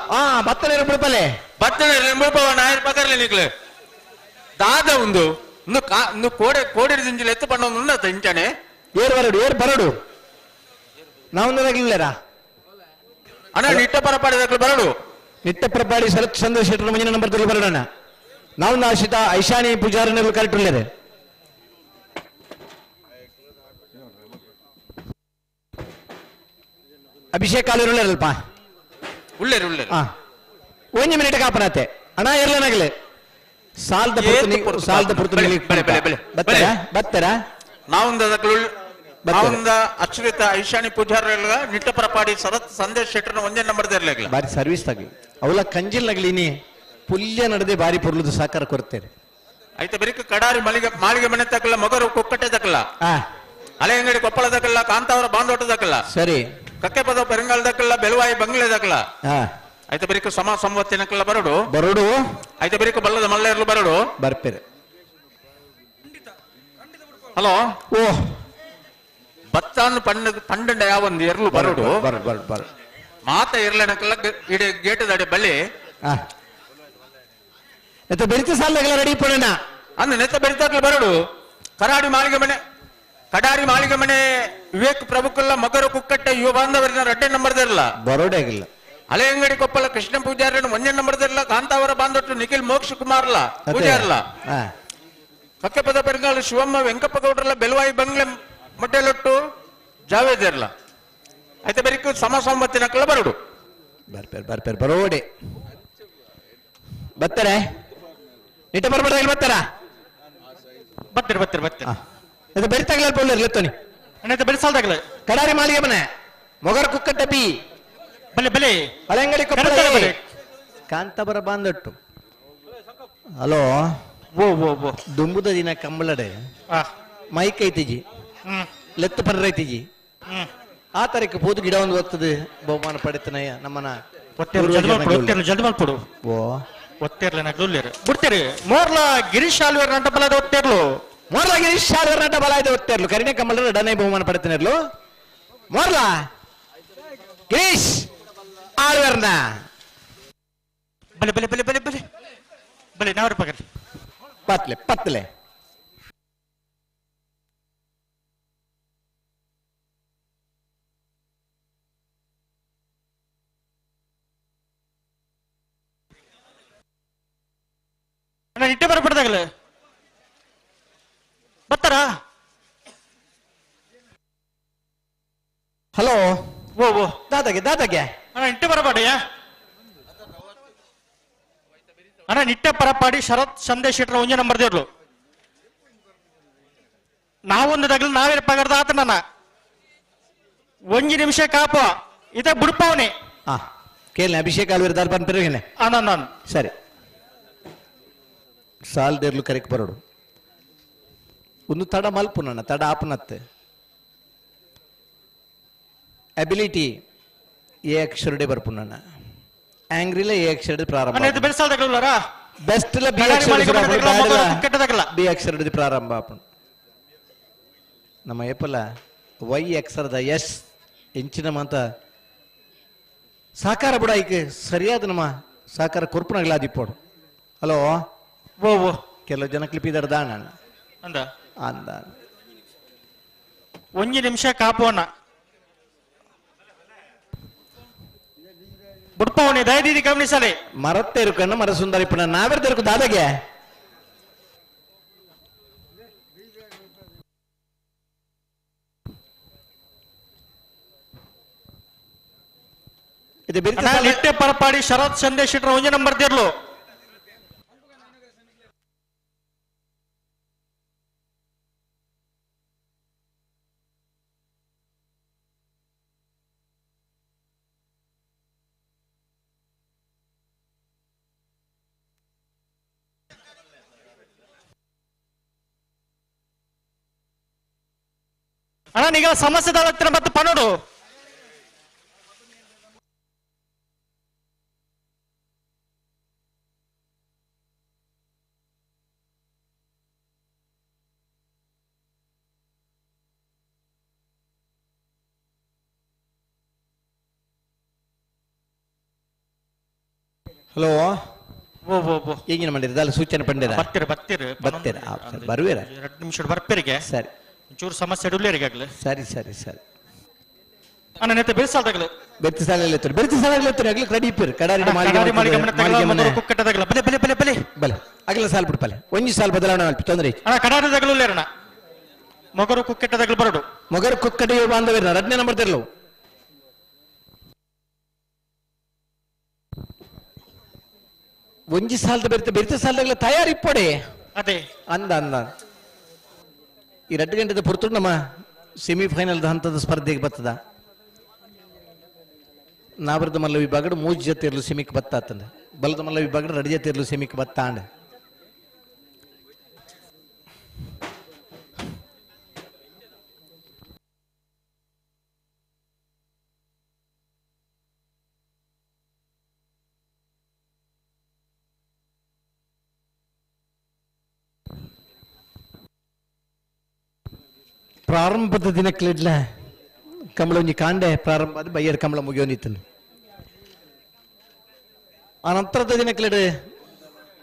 ಬತ್ತನೇರು ಬಿಡ್ಪಲೆ ಬತ್ತನೆ ಮುಳ್ಪವ ನಾಯರ್ ಪಕರ್ಲೆ ನಿಕ್ಲೆ ದಾದ ಒಂದು ಕೋಡೆ ದಿಂಜಿಲ ಎತ್ತು ಪಂಡ ಒಂದು ಉನ್ನತ ಇಂಚನೆ ಏರ್ ಬರಡು ನಾವೊಂದಾಗಿಲ್ಲರಾ ಅಣ್ಣ ನಿಟ್ಟ ಪರಪಾಡಿ ದಕ್ಕಲು ಬರಡು ನಿಟ್ಟ ಪ್ರಪಾಡಿ ಶರತ್ ಚಂದ್ರಶೇಖರ ಮುಂಜಿನ ನಂಬರ್ ತಲೆ ಬರೋಣ ನಾವು ನಾಶಿತ ಐಶಾನಿ ಪೂಜಾರನೆಲ್ಲ ಕರೆಕ್ಟ್ ಉಳ್ಳೇರೆ ಅಭಿಷೇಕ್ ಕಾಲೂರು ಉಳ್ಳೇರಲ್ಪ ಉಳ್ಳೇರು ಉಳ್ಳೇರು ಒಂಜಿ ಮಿನಿಟ್ ಕಾಪನತೆ ಅಣ್ಣ ಇರ್ಲೇನಾಗಲಿ ಸಾಲದ ಪುರ್ತು ಬತ್ತರ ನಾವೊಂದ ದಕ್ಕಲು ನಾವೊಂದ ಅಕ್ಷರಿತ ಐಶಾನಿ ಪೂಜಾರ ನಿಟ್ಟ ಪರಪಾಡಿ ಶರತ್ ಸಂದೇಶ್ ಶೆಟ್ಟರ್ನ ಒಂದೇ ನಂಬರ್ ಇರ್ಲಿಲ್ಲ ಬಾರಿ ಸರ್ವಿಸ್ ತಗಲಿ ಅವಳ ಕಂಜಿಲ್ನಾಗ್ಲಿನಿ ಪುಲ್ಯ ನಡೆದೇ ಬಾರಿ ಪುರ್ಲದು ಸಾಕಾರ ಕೊಡ್ತೇನೆ ಆಯ್ತು ಬರೀಕ ಕಡಾರಿ ಮಾಳಿಗೆ ಮನೆ ತಕ್ಕಲ್ಲ ಮೊಗರು ಕೊಕ್ಕಟ್ಟೆ ತಕ್ಕಲ್ಲ ಹಳೆ ಅಂಗಡಿ ಕೊಪ್ಪಳ ದಕ್ಕಲ್ಲ ಕಾಂತಾವರ ಬಾಂದೋಟ ದಕ್ಕಲ್ಲ ಸರಿ ಕಕ್ಕೆ ಪದ ಪೆರಂಗಾಲ್ ದಕ್ಕಲ್ಲ ಬೆಲವಾಯಿ ಬಂಗ್ಲೆ ದಕ್ಕಲ್ಲ ಆಯ್ತು ಬರೀಕ ಸಂವತ್ತಿನಕ್ಕಲ್ಲ ಬರಡು ಆಯ್ತು ಬರೀಕ ಬಲ್ಲದ ಮಲ್ಲೇರ್ಲು ಬರಡು ಬರ್ಪೇರೆ ಹಲೋ ಓ ಬತ್ತಾನು ಪಂಡ ಯಾವೊಂದು ಎರ್ಲು ಬರಡು ಬರ್ ಮಾತ ಇರ್ಲನಕ್ಕಲ್ಲ ಇಡೀ ಗೇಟ್ ದಡೆ ಬಲ್ಲಿ ಬೆರಿತ ಸಾಲದಾಗಲ್ಲ ರೆಡಿ ಪಡೋಣ ಅಂದ್ ನೆತ್ತ ಬೆರಿತಾಕ್ಲ ಬರಡು ಕಡಾರಿ ಮಾಳಿಗೆ ಮನೆ ವಿವೇಕ್ ಪ್ರಭುಕಲ್ಲ ಮಗರು ಕುಕ್ಕಟ್ಟೆ ಯುವ ಬಾಂಧವರಿನ ರೆಡ್ಡೆ ನಂಬರ್ ಇರಲ್ಲ ಬರೋಡೆ ಆಗಿಲ್ಲ ಹಳೆ ಅಂಗಡಿ ಕೊಪ್ಪಳ ಕೃಷ್ಣ ಪೂಜಾರ ಒಂದೇ ನಂಬರ್ ಇರಲ್ಲ ಕಾಂತಾವರ ಬಾಂಧೊಟ್ಟು ನಿಖಿಲ್ ಮೋಕ್ಷ ಕುಮಾರ್ಲ ಪೂಜಾರ್ಲ ಕಕ್ಕೆ ಪದ ಪೆರಂಗಾಲ ಶಿವಮ್ಮ ವೆಂಕಪ್ಪ ಗೌಡ್ರಲ್ಲ ಬೆಲವಾಯಿ ಬಂಗ್ಲೆ ಮೊಟ್ಟೆಲೊಟ್ಟು ಜಾವೇದ್ ಇರಲ್ಲ ಆಯ್ತು ಬರೀಕ ಸಂವತ್ತಿನಕ್ಕಲ್ಲ ಬರಡು ಬರ್ಪೇರ್ ಬರೋಡೆ ಬರ್ತಾರೆ ನಿಟ್ಟ ಬರ್ಬಾರ್ದಾಗಿ ಬರ್ತಾರ ಬರ್ತೀರಿ ಬೆರಿತಾಗಲ ಲೆತ್ತೋನಿ ಬೆಳೆಸಾಲ್ದಾಗಲ ಕಡಾರಿ ಮಾಳಿಗೆ ಮನೆ ಮೊಗರ್ ಕುಕ್ಕಟ್ಟ ಬಿ ಬಲೆ ಹಳೆಂಗಡಿ ಕಾಂತಾಬರ ಬಾಂದಟ್ಟು ಹಲೋ ದುಂಬುದ ದಿನ ಕಂಬಳಡೆ ಮೈಕ್ ಐತಿಜಿ ಲೆತ್ತು ಪರ್ರ ಐತಿಜಿ ಆ ತಾರೀಕು ಪೂದು ಗಿಡ ಒಂದು ಒತ್ತದು ಬಹುಮಾನ ಪಡಿತನಯ್ಯ ನಮ್ಮನ ಜಲ್ದಿ ಮಾಡ್ಕೊಡು ಓ ಒತ್ತೇರ್ಲೆ ನಗ್ಲುಲ್ಲೇರು ಬಿಡ್ತೀರಿ ಮೋರ್ಲ ಗಿರೀಶ್ ಆಲ್ವೇರ್ ನಂಟ ಬಲದ ಒತ್ತೇರ್ಲು ಮೋರ್ಲ ಗಿರೀಶ್ ಆಲ್ವೇರ್ ನಂಟ ಬಲ ಇದೆ ಒತ್ತೇರ್ಲು ಕರಿನೆ ಕಮ್ಮಳ ಡನೆ ಬಹುಮಾನ ಪಡಿತನೇರ್ಲು ಮೋರ್ಲ ಗಿರೀಶ್ ಆಳ್ವೇರ್ನ ಬಲೆ ಬಲೆ ಬಲೆ ಬಲೆ ಬಲೆ ಬಲೆ ನಾವ್ರ ಪಗಲಿ ಪತ್ಲೆ ಇಟ್ಟೆ ಬರಪಡ್ದಾಗಲ್ಲ ಬರ್ತಾರ ಹಲೋ ಓ ದಾದಾಗೆ ಅಣ್ಣ ಇಟ್ಟೆ ಬರಪಾಡಿಯ ಅಣ್ಣ ನಿಟ್ಟೆ ಪರಪಾಡಿ ಶರತ್ ಸಂದೇಶ್ ಇಟ್ರ ಒಂಜೆ ನಂಬರ್ ದೇರ್ಲು ನಾವೊಂದು ದಗಲು ನಾವೇ ಪಗರ್ದ ಆತ ನನ್ನ ಒಂಜಿ ನಿಮಿಷ ಕಾಪ ಇದ ಬುಡ್ಪವನೆ ಕೇಳಿ ಅಭಿಷೇಕ್ ಆಲ್ವೇರ್ ದಾರ್ ಬಂದಿರೋಗೇನೆ ನಾನು ಸರಿ ಸಾಲ್ದೇರ್ಲು ಕರೆಕ್ ಬರೋಡು ಒಂದು ತಡ ಮಲ್ಪು ನನ್ನ ತಡ ಆಪನತ್ತೆ ಅಬಿಲಿಟಿ ಎ ಅಕ್ಷರಡೆ ಬರ್ಪು ನನ್ನ ಆಂಗ್ರಿಲ ಎ ಅಕ್ಷರಡೆ ಪ್ರಾರಂಭ ಬೆಸ್ಟ್ ಬಿ ಅಕ್ಷರಡೆ ಪ್ರಾರಂಭ ಆಪುಂಡು ನಮ್ಮ ಏಪಲ ವೈ ಅಕ್ಷರದ ಎಸ್ ಎಂಚಿನ ಮಾತ ಸಾಕಾರ ಬಿಡ ಈಗ ಸರಿಯಾದ ನಮ್ಮ ಸಾಕಾರ ಕೊರ್ಪುನಗಳಾದಿಪ್ಪೋಡು ಹಲೋ ಓ ಕೆಲವು ಜನ ಕ್ಲಿಪ್ಪಿದಾರ ದಾಣ ಅಂದ ಒಂಜಿ ನಿಮಿಷ ಕಾಪೋಣ ಬುಡ್ಪವನೆ ದಯದೀದಿ ಗಮನಿಸಲಿ ಮರತ್ತೇರು ಕಣ್ಣ ಮರ ಸುಂದರಿ ಪುಣ ನಾವೆರ್ದೇರು ದಾದಾಗೆ ನಿಟ್ಟೆ ಪರಪಾಡಿ ಶರತ್ ಸಂದೇಶ್ ಇಟ್ರ ಒಂಜೆ ನಂಬರ್ ದೇರ್ಲು ಅಣ್ಣ ನೀಗ ಸಮಸ್ಯೆ ದಾಳತ್ತಿನ ಮತ್ತೆ ಪನ್ನೋಡು ಹಲೋ ಓ ಓ ಓ ಈಗಿನ ಮಾಡಿರದ ಅಲ್ಲಿ ಸೂಚನೆ ಪಂಡಿರ ಬರ್ತೀರ ಬರ್ತೀರ ಬರ್ತೀರ ಬರುವಿರ 2 ನಿಮಿಷ ಬರ್ಪೇರಿಗೆ ಸರಿ ಒಂಚೂರು ಸಮಸ್ಯೆ ಇಡಲೇರಿಗಾಗ್ಲಿ ಸರಿ ಸರಿ ಸರಿ ಅಣ್ಣ ನೆತ್ತೆ ಬೇಸಾದಾಗಲಿ ಬೆರ್ತಿ ಸಾಲ ಬೆರ್ತಿ ಸಾಲ ಆಗ್ಲಿ ರೆಡಿ ಇಪ್ಪಿರು ಕಡಾರಿ ಕುಕ್ಕಟ್ಟದಾಗಲ ಬಲೆ ಬಲೆ ಬಲೆ ಬಲೆ ಬಲೆ ಅಗಲ ಸಾಲ್ ಬಿಡ್ಪಲೆ ಒಂಜಿ ಸಾಲ್ ಬದಲಾವಣೆ ಅಲ್ಪ ತೊಂದ್ರೆ ಅಣ್ಣ ಕಡಾರದಾಗಲೂ ಅಣ್ಣ ಮೊಗರು ಕುಕ್ಕಟ್ಟದಾಗಲು ಬರಡು ಮೊಗರು ಕುಕ್ಕಡಿ ಬಾಂಧವ್ಯ 2ನೇ ನಂಬರ್ ತಿರ್ಲವು ಒಂಜಿ ಸಾಲದ ಬೆರ್ತಿ ಸಾಲದಾಗಲ ತಯಾರಿ ಇಪ್ಪಡೆ ಅದೇ ಅಂದ ಅಂದ ಈ 2 ಗಂಟೆದ ಪುರ್ತುಡು ನಮ್ಮ ಸೆಮಿಫೈನಲ್ ಹಂತದ ಸ್ಪರ್ಧೆಗೆ ಬರ್ತದ ನಾಬರದ ಮಲ್ಲ ವಿಭಾಗದ 3 ಜೊತೆ ಇರಲು ಸೆಮಿಕ್ ಬತ್ತಾತಂದ ಬಲದ ಮಲ್ಲ ವಿಭಾಗದ 2 ಜೊತೆ ಇರಲು ಸೆಮಿಕ್ ಬತ್ತಾಂಡ ಪ್ರಾರಂಭದ ದಿನಕ್ಲಿಡ್ಲ ಕಂಬಳ ಒಂಜಿ ಕಾಂಡೆ ಪ್ರಾರಂಭ ಆದ ಬಯ್ಯರ್ ಕಂಬಳ ಮುಗಿಯೋನಿತ್ತನು ಆ ನಂತರದ ದಿನಕ್ಲಿಡ್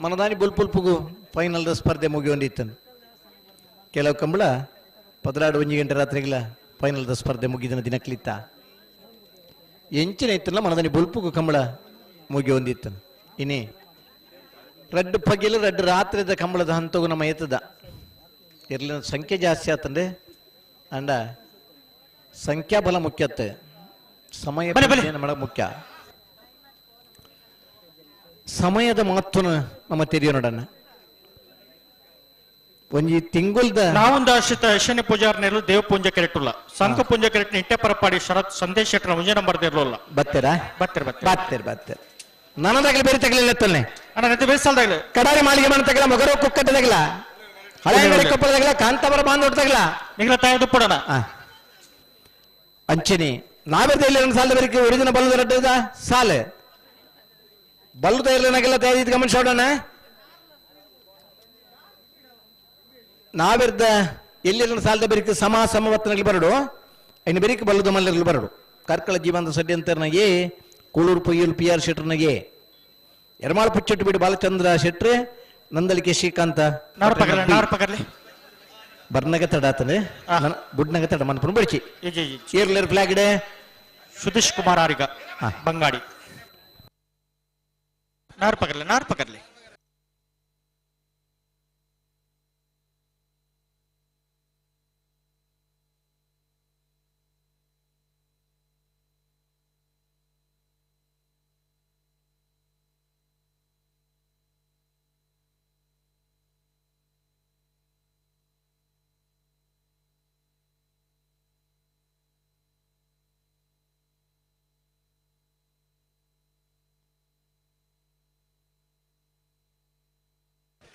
ಮನದಾನಿ ಬುಲ್ಪುಲ್ಪುಗು ಫೈನಲ್ದ ಸ್ಪರ್ಧೆ ಮುಗಿಯೋನಿತ್ತನು ಕೆಲವು ಕಂಬಳ 1 ಗಂಟೆ ರಾತ್ರಿಗಳ ಫೈನಲ್ದ ಸ್ಪರ್ಧೆ ಮುಗಿದಿನ ದಿನಕ್ಲಿತ್ತ ಎಂಚಿನ ಇತ್ತಲ್ಲ ಮನದಾನಿ ಬುಲ್ಪುಗು ಕಂಬಳ ಮುಗಿಯೋಂದಿತ್ತನು ಇನ್ನೇ 2 ಪಗಿಲು 2 ರಾತ್ರಿದ ಕಂಬಳದ ಹಂತಗೂ ನಮ್ಮ ಎತ್ತದ ಇರ್ಲಿನ ಸಂಖ್ಯೆ ಜಾಸ್ತಿ ಆತಂದೆ ಅಂಡ ಸಂಖ್ಯಾಬಲ ಮುಖ್ಯತ್ತೆ ಸಮಯ ನಮ್ಮಡ ಮುಖ್ಯ ಸಮಯದ ಮಹತ್ವನ ನಮ್ಮ ತೆರೆಯೋ ನೋಡಣ್ಣ ಒಂಜಿ ತಿಂಗುಲ್ದ ನಾವೊಂದು ಆಶ್ರಿತ ಶನಿ ಪೂಜಾರ್ನೆಲ್ಲ ದೇವ ಪೂಜೆ ಕೆರೆಟ್ಟುಲ್ಲ ಸಂಘ ಪೂಜೆ ಕೆರೆಟ್ ನಿಟ್ಟೆ ಪರಪಾಡಿ ಶರತ್ ಸಂದೇಶ ಮುಂಜೆ ನಂಬರ್ ಇರಲಿಲ್ಲ ಬತ್ತೀರಾ ಬರ್ತೀರ ಬಾತ್ತೇರ್ ಬಾತ್ತೇರ್ ನನದಾಗಲಿ ಬೇರೆ ತಗಲಿಲ್ಲ ಎತ್ತಲ್ನೆ ಅಣ್ಣ ನೆತ್ತೆ ಬೇಸಾಲ್ದಾಗಲಿ ಕಡಾರಿ ಮಾಳಿಗೆ ಮನೆ ತಗಲ ಮಗರೋ ಕುಕ್ಕಟ್ಟದಾಗಲ ಹಳೆ ಕೊಪ್ಪಳದಾಗಲ ಕಾಂತಾವರ ಬಾಂಧವರ್ದಾಗಲ ನಿಗಳ ತಾಯದು ಪಡೋಣ ಅಂಚನೆ ನಾವೆರ್ದ ಇಲ್ಲಿ ಸಾಲದ ಬೇರೆ ಒರಿಜಿನ ಬಲ್ಲದ ರಡ್ಡದ ಸಾಲ ಬಲ್ಲದ ಇರ್ಲನಾಗೆಲ್ಲ ತಯಾರಿದ ಗಮನ ನೋಡೋಣ ನಾವೆರ್ದ ಎಲ್ಲಿ ಸಾಲದ ಬೇರೆ ಸಮವತ್ತನಗಳು ಬರಡು ಇನ್ನು ಬೇರೆ ಬಲ್ಲದ ಮಲ್ಲರ್ಗಳು ಬರಡು ಕಾರ್ಕಳ ಜೀವಂತ ಸಡ್ಡಿ ಅಂತರ್ನಾಗೆ ಕೂಳೂರು ಪೊಯ್ಯಲು PR ಶೆಟ್ರನಾಗೆ ಎರ್ಮಾಳ ಪುಚ್ಚೆಟ್ಟು ಬಿಡು ಬಾಲಚಂದ್ರ ಶೆಟ್ರೆ ನಂದಳಿಕೆ ಶ್ರೀಕಾಂತ ಬರ್ನಗ ತಡಾತನೆ ಬುಡ್ನಗ ತಡ ಮನ್ಪುರ ಬಡ್ಚಿ ಏರ್ಲೇರ್ ಫ್ಲಾಗ್ ಇಡೆ ಸುಧೀಶ್ ಕುಮಾರ್ ಆರಿಗ ಬಂಗಾಡಿ ನಾರ್ ಪಕರ್ಲಿ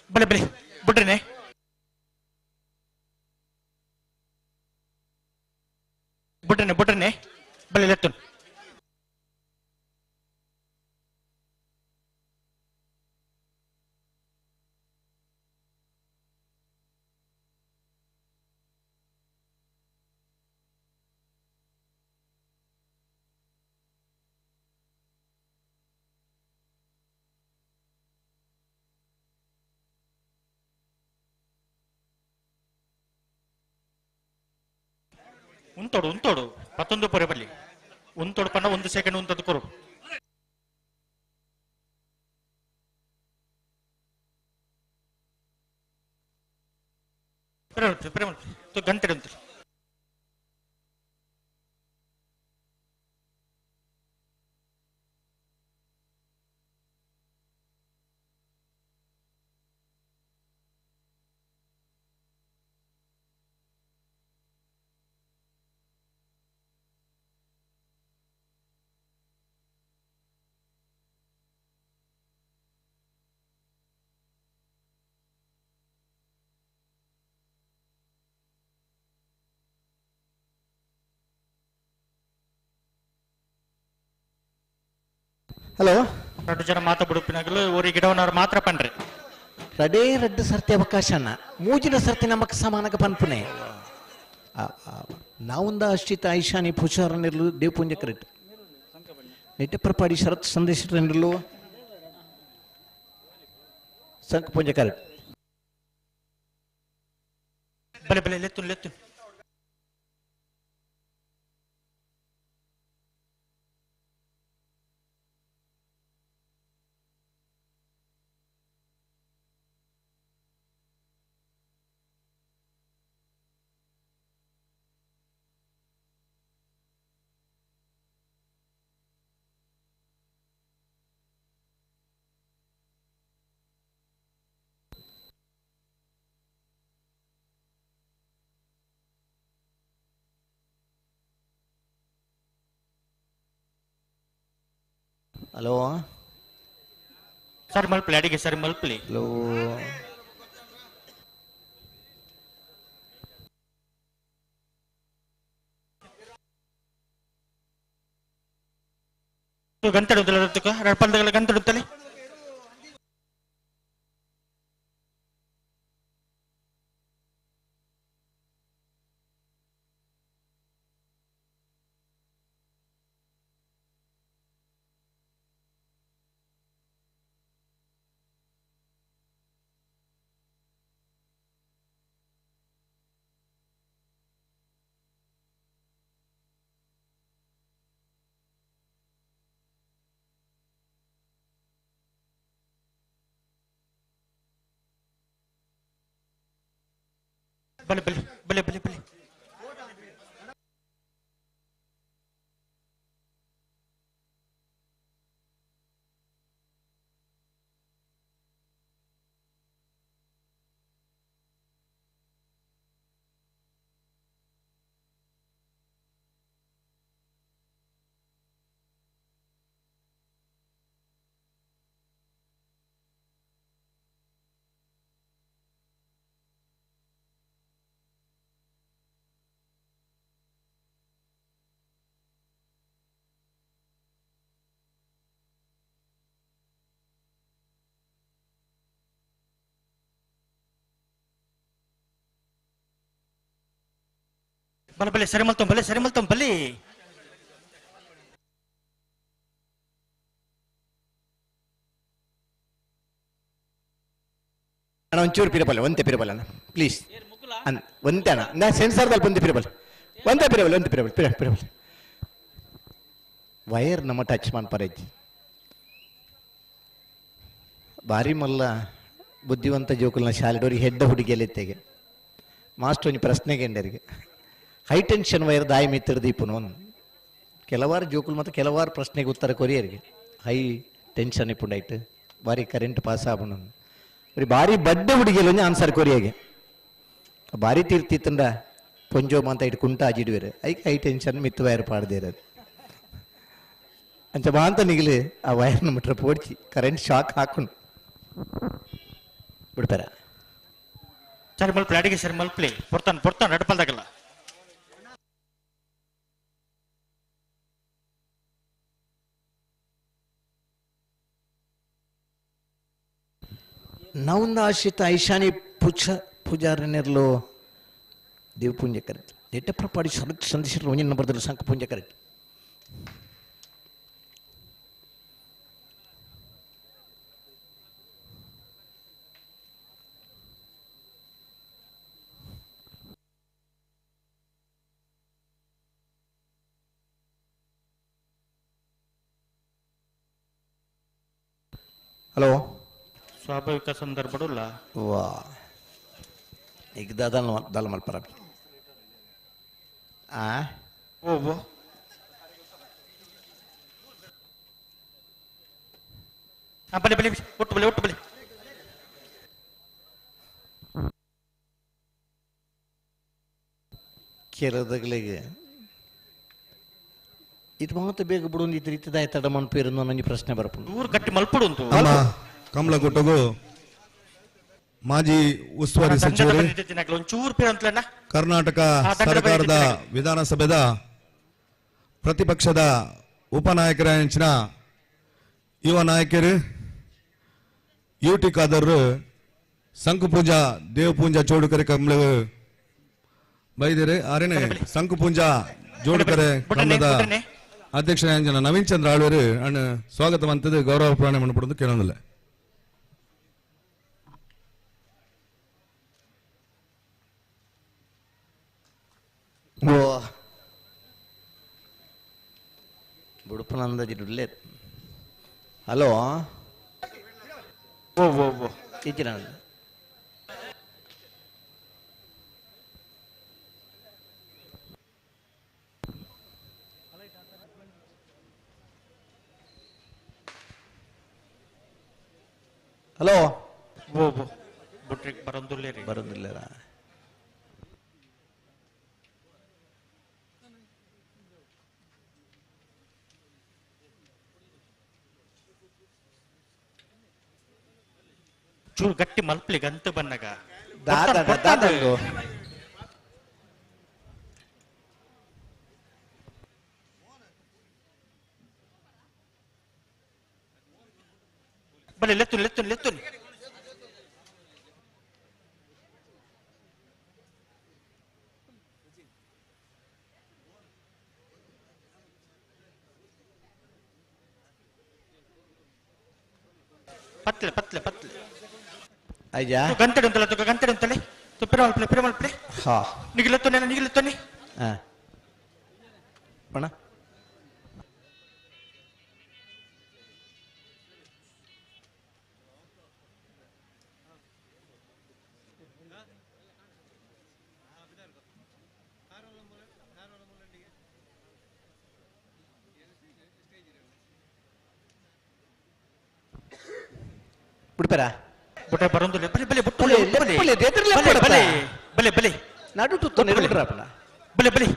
ಬಲೆ ಬಲೆ ಬಿಡ್ರೇನೆ ಬಲೆ ಲೆತ್ತು ಉಂತೋಡು 11 ಪೊರೆ ಬಲ್ಲಿ ಉಂತೋಡು ಪನ್ನ 1 ಸೆಕೆಂಡ್ ಉಂತದ್ದು ಕೊರು ಗಂಟೆ ಉಂಟು ಹಲೋ ಎರಡು ಜನ ಮಾತ ಬಿಡುಪಿನಾಗಲು ಊರಿ ಗಿಡವನವ್ರು ಮಾತ್ರ ಪನ್ರಿ ರಡೇ ರಡ್ಡು ಸರ್ತಿ ಅವಕಾಶನ ಮೂಜಿನ ಸರ್ತಿ ನಮಕ್ ಸಮಾನಕ ಪನ್ಪುನೆ ನಾವುಂದ ಅಶ್ಚಿತ ಐಶಾನಿ ಪುಷಾರನಿರ್ಲು ದೇವ್ ಪೂಂಜ ಕರೆಕ್ಟ್ ನೆಟ್ಟ ಪ್ರಪಾಡಿ ಶರತ್ ಸಂದೇಶರನಿರ್ಲು ಸಂಕ ಪೂಂಜ ಕರೆಕ್ಟ್ ಬಲೆ ಬಲೆ ಲೆತ್ತು ಲೆತ್ತು ಹಲೋ ಸರಿ ಮಲ್ಪಲಿ ಅಡಿಗೆ ಸರಿ ಮಲ್ಪಲಿ ಹಲೋ ಗಂಟೆಡುತ್ತಲ್ಲ ರಡ್ಪಲ್ದಗಳ ಗಂಟೆಡುತ್ತಲೆ ಬಲೆ ಬಲೆ ಬಲೆ ಬಲೆ ಬಲೆ ಬಲೆ ಬಲೆ ಸರಿ ಮಲ್ತಂ ಬಲೆ ಅಣ್ಣ ಒಂಚೂರು ಪಿರಬಲ್ಲ ಒಂತೆ ಪಿರಬಲ್ಲ ಅಣ್ಣ ಪ್ಲೀಸ್ ಒಂತೆ ಅಣ್ಣ ನಾ ಸೆನ್ಸಾರ್ದಲ್ಲಿ ಬಂದು ಪಿರಬಲ್ ಒಂತೆ ಪಿರಬಲ್ ವೈರ್ ನಮ್ಮ ಟಚ್ ಮಾಡ್ಪಾರೈತಿ ಭಾರಿ ಮಲ್ಲ ಬುದ್ಧಿವಂತ ಜೋಕುಲ್ನ ಶಾಲೆಡೋರಿಗೆ ಹೆಡ್ಡ ಹುಡುಗಿಯಲ್ಲಿತ್ತೆಗೆ ಮಾಸ್ಟರ್ ಒಂದು ಪ್ರಶ್ನೆಗೆ ಎಂಡರಿಗೆ ಹೈ ಟೆನ್ಷನ್ ವೈರ್ ದಾಯಿ ಮಿತ್ತಿಡ್ದು ಇಪ್ಪನು ಕೆಲವಾರು ಜೋಕುಲ್ ಮತ್ತು ಕೆಲವಾರು ಪ್ರಶ್ನೆಗೆ ಉತ್ತರ ಕೊರಿಯರಿಗೆ ಹೈ ಟೆನ್ಷನ್ ಇಪ್ಪುಂಡಾಯ್ತು ಭಾರಿ ಕರೆಂಟ್ ಪಾಸ್ ಆಪುಂಡು ಬರೀ ಭಾರಿ ಬಡ್ಡ ಹುಡುಗಿಯಲ್ಲಿ ಆನ್ಸರ್ ಕೊರಿಯಾಗೆ ಭಾರಿ ತೀರ್ತಿತ್ತಂಡ ಪೊಂಜೋಮ ಅಂತ ಇಟ್ಟು ಕುಂಟ ಆಜಿಡುವೇರು ಐಕೆ ಹೈ ಟೆನ್ಷನ್ ಮಿತ್ತು ವೈರ್ ಪಾಡ್ದೇರದು ಅಂಚ ಬಾ ಅಂತ ನಿಗಲಿ ಆ ವೈರ್ನ ಮುಟ್ರೆ ಪೋಡ್ಚಿ ಕರೆಂಟ್ ಶಾಕ್ ಹಾಕೊಂಡು ಬಿಡ್ತಾರ ಸರಿ ಮಲ್ಪಲಿ ಅಡಿಗೆ ಸರಿ ಮಲ್ಪಲಿ ಪೊರ್ತಾನ ರಡ್ಪಲ್ದಾಗಲ್ಲ ನಾವುಂದ ಆಶ್ರಿತ ಐಶಾನಿ ಪೂಜಾರನಿರ್ಲು ದೇವ್ ಪೂಂಜೆ ಕರೆಕ್ಟ್ ನೆಟ್ಟ ಪ್ರಪಾಡಿ ಶರತ್ ಸಂದೇಶರು ಒಂಜಿನ ನಂಬರ್ದಲ್ಲಿ ಸಂಕ ಪೂಂಜೆ ಕರೆಕ್ಟ್ ಹಲೋ ಸ್ವಾಭಾವಿಕ ಸಂದರ್ಭಡುಲ್ಲ ವಾ ಈಗ ದಲ್ ಮಲ್ಪರ ಓ ಬಲೆ ಬಲೆ ಒಟ್ಟು ಬಲೆ ಕೆಲದಗಳಿಗೆ ಇದು ಮಾತ್ರ ಬೇಗ ಬಿಡು ಇದು ರೀತಿದಾಯ ತಡ ಮನ್ಪೇರು ನನಗೆ ಪ್ರಶ್ನೆ ಬರ್ಪುಂಡು ಊರು ಕಟ್ಟಿ ಮಲ್ಪಡು ಉಂಟು ಕಮಲಗುಟ್ಟಗು ಮಾಜಿ ಉಸ್ತುವಾರಿ ಸಚಿವರು ಒಂಚೂರು ಪೇರು ಅಂತಲಣ್ಣ ಕರ್ನಾಟಕ ಸರ್ಕಾರದ ವಿಧಾನಸಭೆದ ಪ್ರತಿಪಕ್ಷದ ಉಪನಾಯಕರಾಗಿನ ಯುವ ನಾಯಕರು ಯುಟಿ ಖಾದರ್ ಸಂಕು ಪೂಜಾ ದೇವ ಪೂಂಜಾ ಚೋಡುಕರೆ ಕಂಬಳ ಬೈದಿರೆ ಆರೇನೆ ಸಂಕು ಪೂಂಜಾ ಜೋಡುಕರೆ ಕಂಬಳದ ಅಧ್ಯಕ್ಷರಾಂಜನ ನವೀನ್ ಚಂದ್ರ ಆಳ್ವರು ಅಣ್ಣ ಸ್ವಾಗತ ಮಂತದ್ದು ಗೌರವ ಪ್ರಾಣಿ ಮಣ್ಣಪಡೋದು ಕೇಳೋದಿಲ್ಲ. ಬುಡುಪನಂದಿಡ್ಲೆ ಹಲೋ ಓ ಓ ಓ ಇಜ್ಜಿನ ಹಲೋ ಓ ಓ ಬುಟ್ರಿಗೆ ಬರೋದಿಲ್ಲ ಚೂರು ಗಟ್ಟಿ ಮಲ್ಪಲಿ ಗಂತು ಬನ್ನಗ ಬಲೆ ಲೆತ್ತುನಿ ಲೆತ್ತುನಿ ಲೆತ್ತುನಿ ಪತ್ಲೆ ಪತ್ಲೆ ಪತ್ಲೆ ಅಯ್ಯಾ ಗಂಟೆಡು ಅಂತಲ್ಲ ತುಕ ಗಂಟೆಡು ಅಂತಲೇ ತುಪ್ಪಿರ ಮಲ್ಪಲೆ ಹಾ ನಿಗಿಲತ್ತೊನೆ ಹಾ ಪಣ ಬಿಡ್ಬೇರಾ ಬುಟ್ಟ ಬರೋದಿಲ್ಲ ಬಲೆ ಬಲೆ ಬುಟ್ಟ ಬಲೆ ಬಲೆ ನಡು ತುತ್ತು ಬಿಡ್ರಪ್ಪಣ ಬಲೆ ಬಲೆ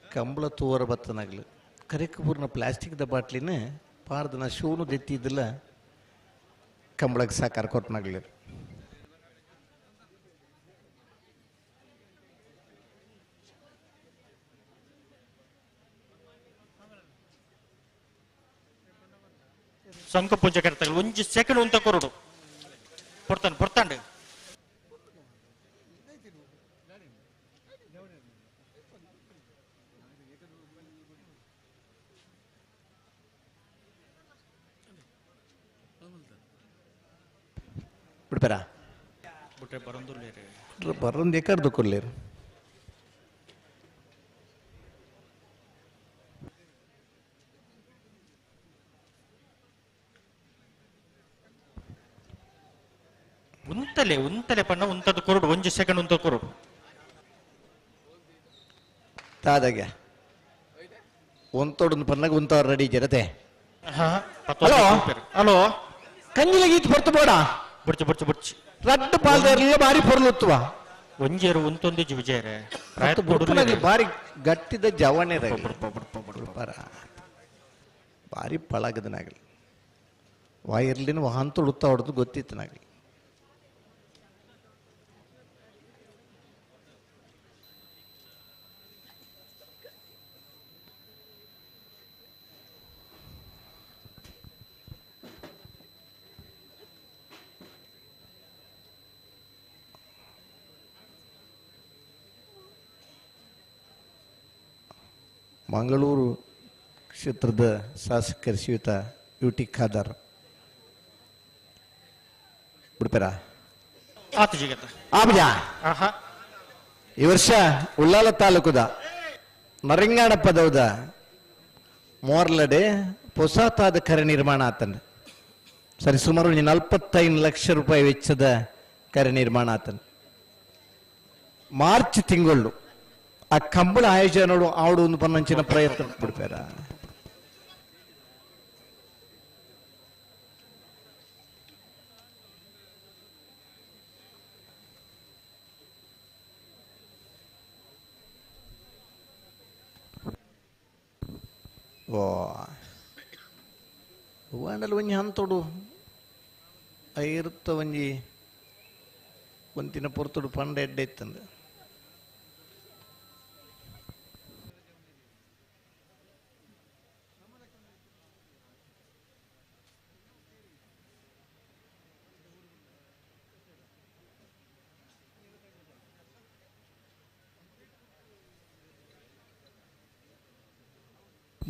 ಕಂಬಳ ತೂವರ ಬತ್ತನಾಗ್ಲು ಕರೆಕಪೂರ್ಣ ಪ್ಲಾಸ್ಟಿಕ್ದ ಬಾಟ್ಲಿನ ಪಾರ್ದನ ಶೂನು ದೆತ್ತಿದ್ದಿಲ್ಲ ಕಂಬಳಕ್ಕೆ ಸಾಕಾರ ಕೊಟ್ಟನಾಗ್ಲಿ ಸಂಕ ಪೂಜೆ ಕರ್ತಾಗ ಒಂಜಿ ಸೆಕೆಂಡ್ ಉಂತ ಕೊರಡು ಪೊರ್ತಾಂಡು ಬಿಡ್ಬೇರಾ ಬುಟ್ಟೆ ಬರೋದಿಲ್ಲ ಬರೋದು ಏಕಾರ್ದು ಕೊಡ್ಲೇರು ಉಂತಲೆ ಪಣ್ಣ ಉಂತದ್ದು ಕೊರಡು ಒಂಜಿ ಸೆಕೆಂಡ್ ಉಂತ ಕೊರಡು ತಾದಾಗ ಒಂತೋಡೊಂದು ಪನ್ನಾಗ ಉಂತವ್ರ ರೆಡಿ ಜರತೆ ಹಲೋ ಹಲೋ ಕಂಜಿಲ ಗೀತ್ ಹೊರ್ತು ಬೋಡ ಬುಡ್ಚಿ ಬುಡ್ಚಿ ಬುಡ್ಚಿ ರಡ್ಡು ಪಾಲ್ದಾರಲಿಲ್ಲ ಬಾರಿ ಪೊರ್ಲುತ್ತುವ ಒಂಜೇರು ಉಂತೊಂದು ವಿಜಯರೇ ಬಾರಿ ಗಟ್ಟಿದ ಜವಣೆ ಬಾರಿ ಪಳಗದನಾಗಲಿ ವಾಯಿರ್ಲಿನ ವಾಹನ ಉಡ್ತಾ ಹೊಡೆದು ಗೊತ್ತಿತ್ತನಾಗಲಿ ಮಂಗಳೂರು ಕ್ಷೇತ್ರದ ಶಾಸಕರ ಶ್ರೀಯುತ ಯುಟಿ ಖಾದರ್ ಬಿಡ್ಬೇರಾ ಈ ವರ್ಷ ಉಳ್ಳಾಲ ತಾಲೂಕುದ ನರಿಂಗಾಡ ಪದವದ ಮೋರ್ಲಡೆ ಹೊಸತಾದ ಕೆರೆ ನಿರ್ಮಾಣ ಆತನ ಸರಿ ಸುಮಾರು 45 ಲಕ್ಷ ರೂಪಾಯಿ ವೆಚ್ಚದ ಕೆರೆ ನಿರ್ಮಾಣ ಆತನ ಮಾರ್ಚ್ ತಿಂಗಳು ಆ ಕಂಬಳ ಆಯೋಜನೆ ಆವಡು ಒಂದು ಪನ್ನಂಚಿನ ಪ್ರಯತ್ನ ಬಿಡ್ಬೇರ ಓ ಹೂವಂಡಲ್ಲಿ ಒಂಜಿ ಹಂತೋಡು ಐರುತ್ತ ಒಂಜಿ ಒಂತಿನ ಪೊರ್ತುಡು ಪಂಡ ಎಡ್ಡೆ ಇತ್ತಂದ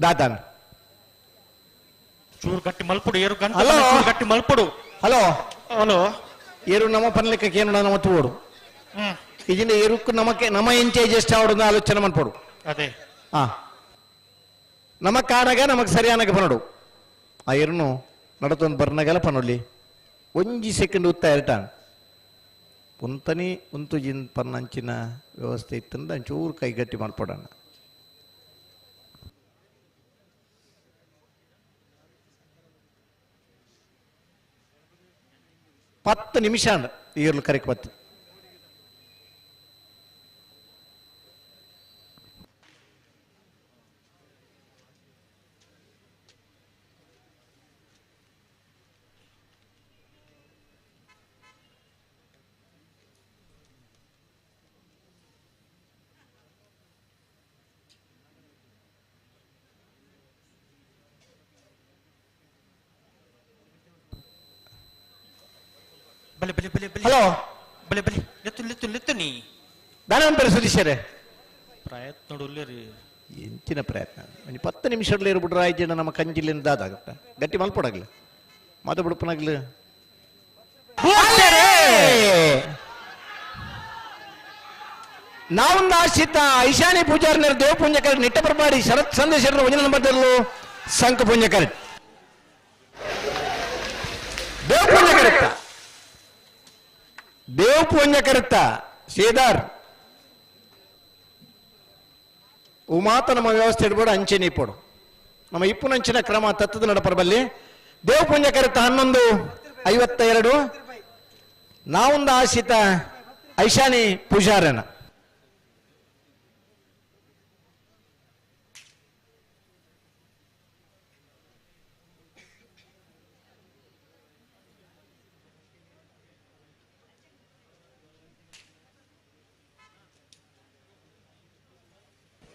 ದಾದಾನ್ ಚೂರು ಗಟ್ಟಿ ಮಲ್ಪುಡು ಏರು ಗಂಟೆ ಹಲೋ ಗಟ್ಟಿ ಮಲ್ಪುಡು ಹಲೋ ಹಲೋ ಏರು ನಮ್ಮ ಪನ್ಲೆಕ್ಕಕ್ಕೆ ಏನು ನಮ್ಮ ತೋಡು ಇದನ್ನ ಏರುಕ್ಕು ನಮಕ್ಕೆ ನಮ್ಮ ಎಂಚೇಜ್ ಎಷ್ಟು ಆವಡು ಆಲೋಚನೆ ಮಾಡ್ಪಡು ಅದೇ ಆ ನಮ್ಮ ಕಾಣಗ ನಮಗ್ ಸರಿಯಾನಗ ಪನಡು ಆ ಏರುನು ನಡತೊಂದು ಬರ್ನಗಲ ಪನೊಳ್ಳಿ 1 ಸೆಕೆಂಡ್ ಉತ್ತ ಎರಟಾನ್ ಒಂತನಿ ಒಂತು ಜಿನ್ ಪನ್ನಂಚಿನ ವ್ಯವಸ್ಥೆ ಇತ್ತಂದ ಚೂರು ಕೈಗಟ್ಟಿ ಮಾಡ್ಪಡೋಣ 10 ನಿಮಿಷ ಈರ್ಲು ಕರೆಕ್ ಬತ್ತು ಹಲೋ ಬಲೆ ಬಲೆ ಲೆತ್ತು ನೀ ದಾನವಂತರ ಸುದೀಶರೇ ಪ್ರಯತ್ನ ನೋಡುಲ್ಲೇರಿ ಎಂಚಿನ ಪ್ರಯತ್ನ 10 ನಿಮಿಷದಲ್ಲಿ ಇರ್ಬಿಟ್ರೆ ಆಯ್ತು ಜನ ನಮ್ಮ ಕಂಜಿಲಿಂದ ಅದಾಗತ್ತ ಗಟ್ಟಿ ಮಲ್ಪಡಾಗ್ಲಿ ಮಾತು ಬಿಡುಪನಾಗ್ಲಿ ನಾವೊಂದು ಆಶ್ರಿತ ಐಶಾನಿ ಪೂಜಾರಿನ ದೇವ ಪುಂಜಕರ್ ನಿಟ್ಟ ಪ್ರಮಾಡಿ ಶರತ್ ಸಂದೇಶರ ಒಂದಿನ ನಂಬರ್ದಲ್ಲೂ ಸಂಕ ಪುಂಜಕರ್ ದೇವ ಪುಂಜಕರಿತ್ತ ದೇವ್ ಪುಂಜಕರಿತ್ತ ಸೇದಾರ್ ಮಾತ ನಮ್ಮ ವ್ಯವಸ್ಥೆ ಇಡ್ಬೇಡ ಅಂಚೆ ನೀಪೋಡು ನಮ್ಮ ಇಪ್ಪುನಂಚಿನ ಕ್ರಮ ತತ್ವದ ನಡಪರಬಲ್ಲಿ ದೇವ ಪುಂಜಕರಿತ್ತ 11:52 ನಾವೊಂದು ಆಶ್ರಿತ ಐಶಾನಿ ಪೂಜಾರನ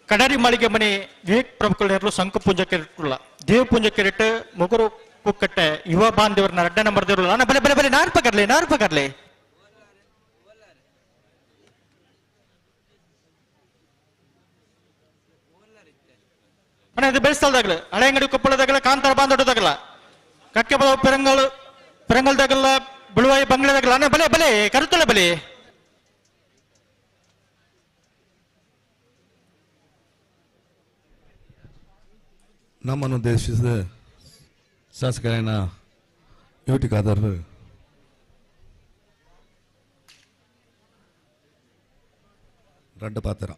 ಕಡಾರಿ ಮಾಳಿಗೆ ಮನೆ ವಿವೇಕ್ ಪ್ರಭುಗಳು ಸಂಕ ಪೂಜ ಕೆರೆಟ್ಟುಲ್ಲ ದೇವ ಪೂಜ ಕೆರೆಟ್ಟು ಮುಗುರು ಕುಕ್ಕಟ್ಟೆ ಯುವ ಬಾಂಧವರನ್ನ ಅಡ್ಡ ನಂಬರ್ ದೇವ್ರಲ್ಲ ನಾನು ಬಲೆ ಬಲೆ ಬಲೆ ನಾರು ಪಕರ್ಲೆ ಅಣ್ಣ ಇದು ಬೆಳೆಸ್ತಲ್ದಾಗಲ ಹಳೆ ಅಂಗಡಿ ಕೊಪ್ಪಳದಾಗಲ ಕಾಂತಾರ ಬಾಂಧವದಾಗಲ ಕಕ್ಕೆ ಬದ ಪೆರಂಗಲ್ದಾಗಲ್ಲ ಬಿಳುವಾಯಿ ಬಂಗ್ಲೆದಾಗಲ್ಲ ಅಣ್ಣ ಬಲೆ ಬಲೆ ಕರುತ್ತಳೆ ಬಲೆ ನಮ್ಮನ್ನು ಉದ್ದೇಶಿಸಿದ ಶಾಸಕರಾಯನ ಯುಟಿ ಖಾದರ್ ದೊಡ್ಡ ಪಾತ್ರ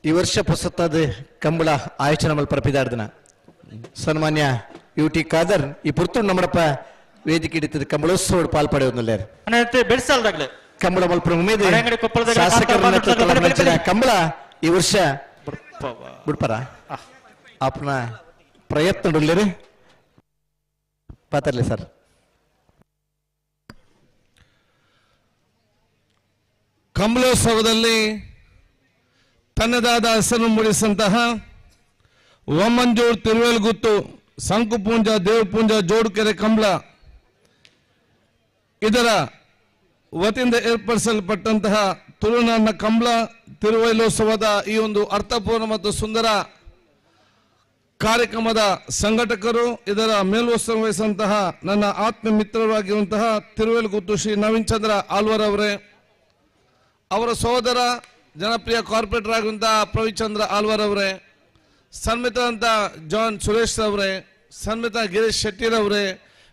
ಈ ವರ್ಷ ಪುಸ್ತಕದ ಕಂಬಳ ಆಯೋಜನೆ ಮಲ್ಪರಪಿದಾರ್ದನ ಸನ್ಮಾನ್ಯ ಯುಟಿ ಖಾದರ್ ಈ ಪುರ್ತೂರು ನಮ್ಮಡಪ್ಪ ವೇದಿಕೆ ಹಿಡಿತದ ಕಂಬಳೋತ್ಸವ ಪಾಲ್ಪಡೆಯೋದ್ನಲ್ಲೇ ಬೆಳೆಸ್ತಲ್ದಾಗಲೇ ಕಂಬಳ ಮಲ್ಪರ ಉಮೇದೆ ಶಾಸಕರ ನೇತೃತ್ವದ ಕಂಬಳ ಈ ವರ್ಷ ಬಿಡ್ಪಾರ ಆಪನ ಪ್ರಯತ್ನ ನೋಡ್ಲೇರಿ ಪಾತರ್ಲಿ ಸರ್ ಕಂಬಳೋತ್ಸವದಲ್ಲಿ ತನ್ನದಾದ ಹೆಸರು ಮೂಡಿಸಿದಂತಹ ಒಮ್ಮಂಜೂರು ತಿರುವೇಲ್ಗುತ್ತು ಸಂಕುಪೂಂಜ ದೇವಪೂಂಜ ಜೋಡುಕೆರೆ ಕಂಬಳ ಇದರ ವತಿಯಿಂದ ಏರ್ಪಡಿಸಲ್ಪಟ್ಟಂತಹ ತುಳುನಾಡಿನ ಕಂಬಳ ತಿರುವೈಲೋತ್ಸವದ ಈ ಒಂದು ಅರ್ಥಪೂರ್ಣ ಮತ್ತು ಸುಂದರ ಕಾರ್ಯಕ್ರಮದ ಸಂಘಟಕರು ಇದರ ಮೇಲ್ವಸ್ತ್ರ ವಹಿಸಿದಂತಹ ನನ್ನ ಆತ್ಮ ಮಿತ್ರರಾಗಿರುವಂತಹ ತಿರುವೇಲ್ಗುತ್ತು ಶ್ರೀ ನವೀನ್ ಚಂದ್ರ ಆಳ್ವಾರ್ ಅವರೇ, ಅವರ ಸಹೋದರ ಜನಪ್ರಿಯ ಕಾರ್ಪೊರೇಟರ್ ಆಗಿರುವಂತಹ ಪ್ರವಿಚಂದ್ರ ಆಳ್ವಾರ್ ಅವರೇ, ಸನ್ಮಿತ ಜಾನ್ ಸುರೇಶ್ ಅವರೇ, ಸನ್ಮಿತ ಗಿರೀಶ್ ಶೆಟ್ಟಿರವರೇ,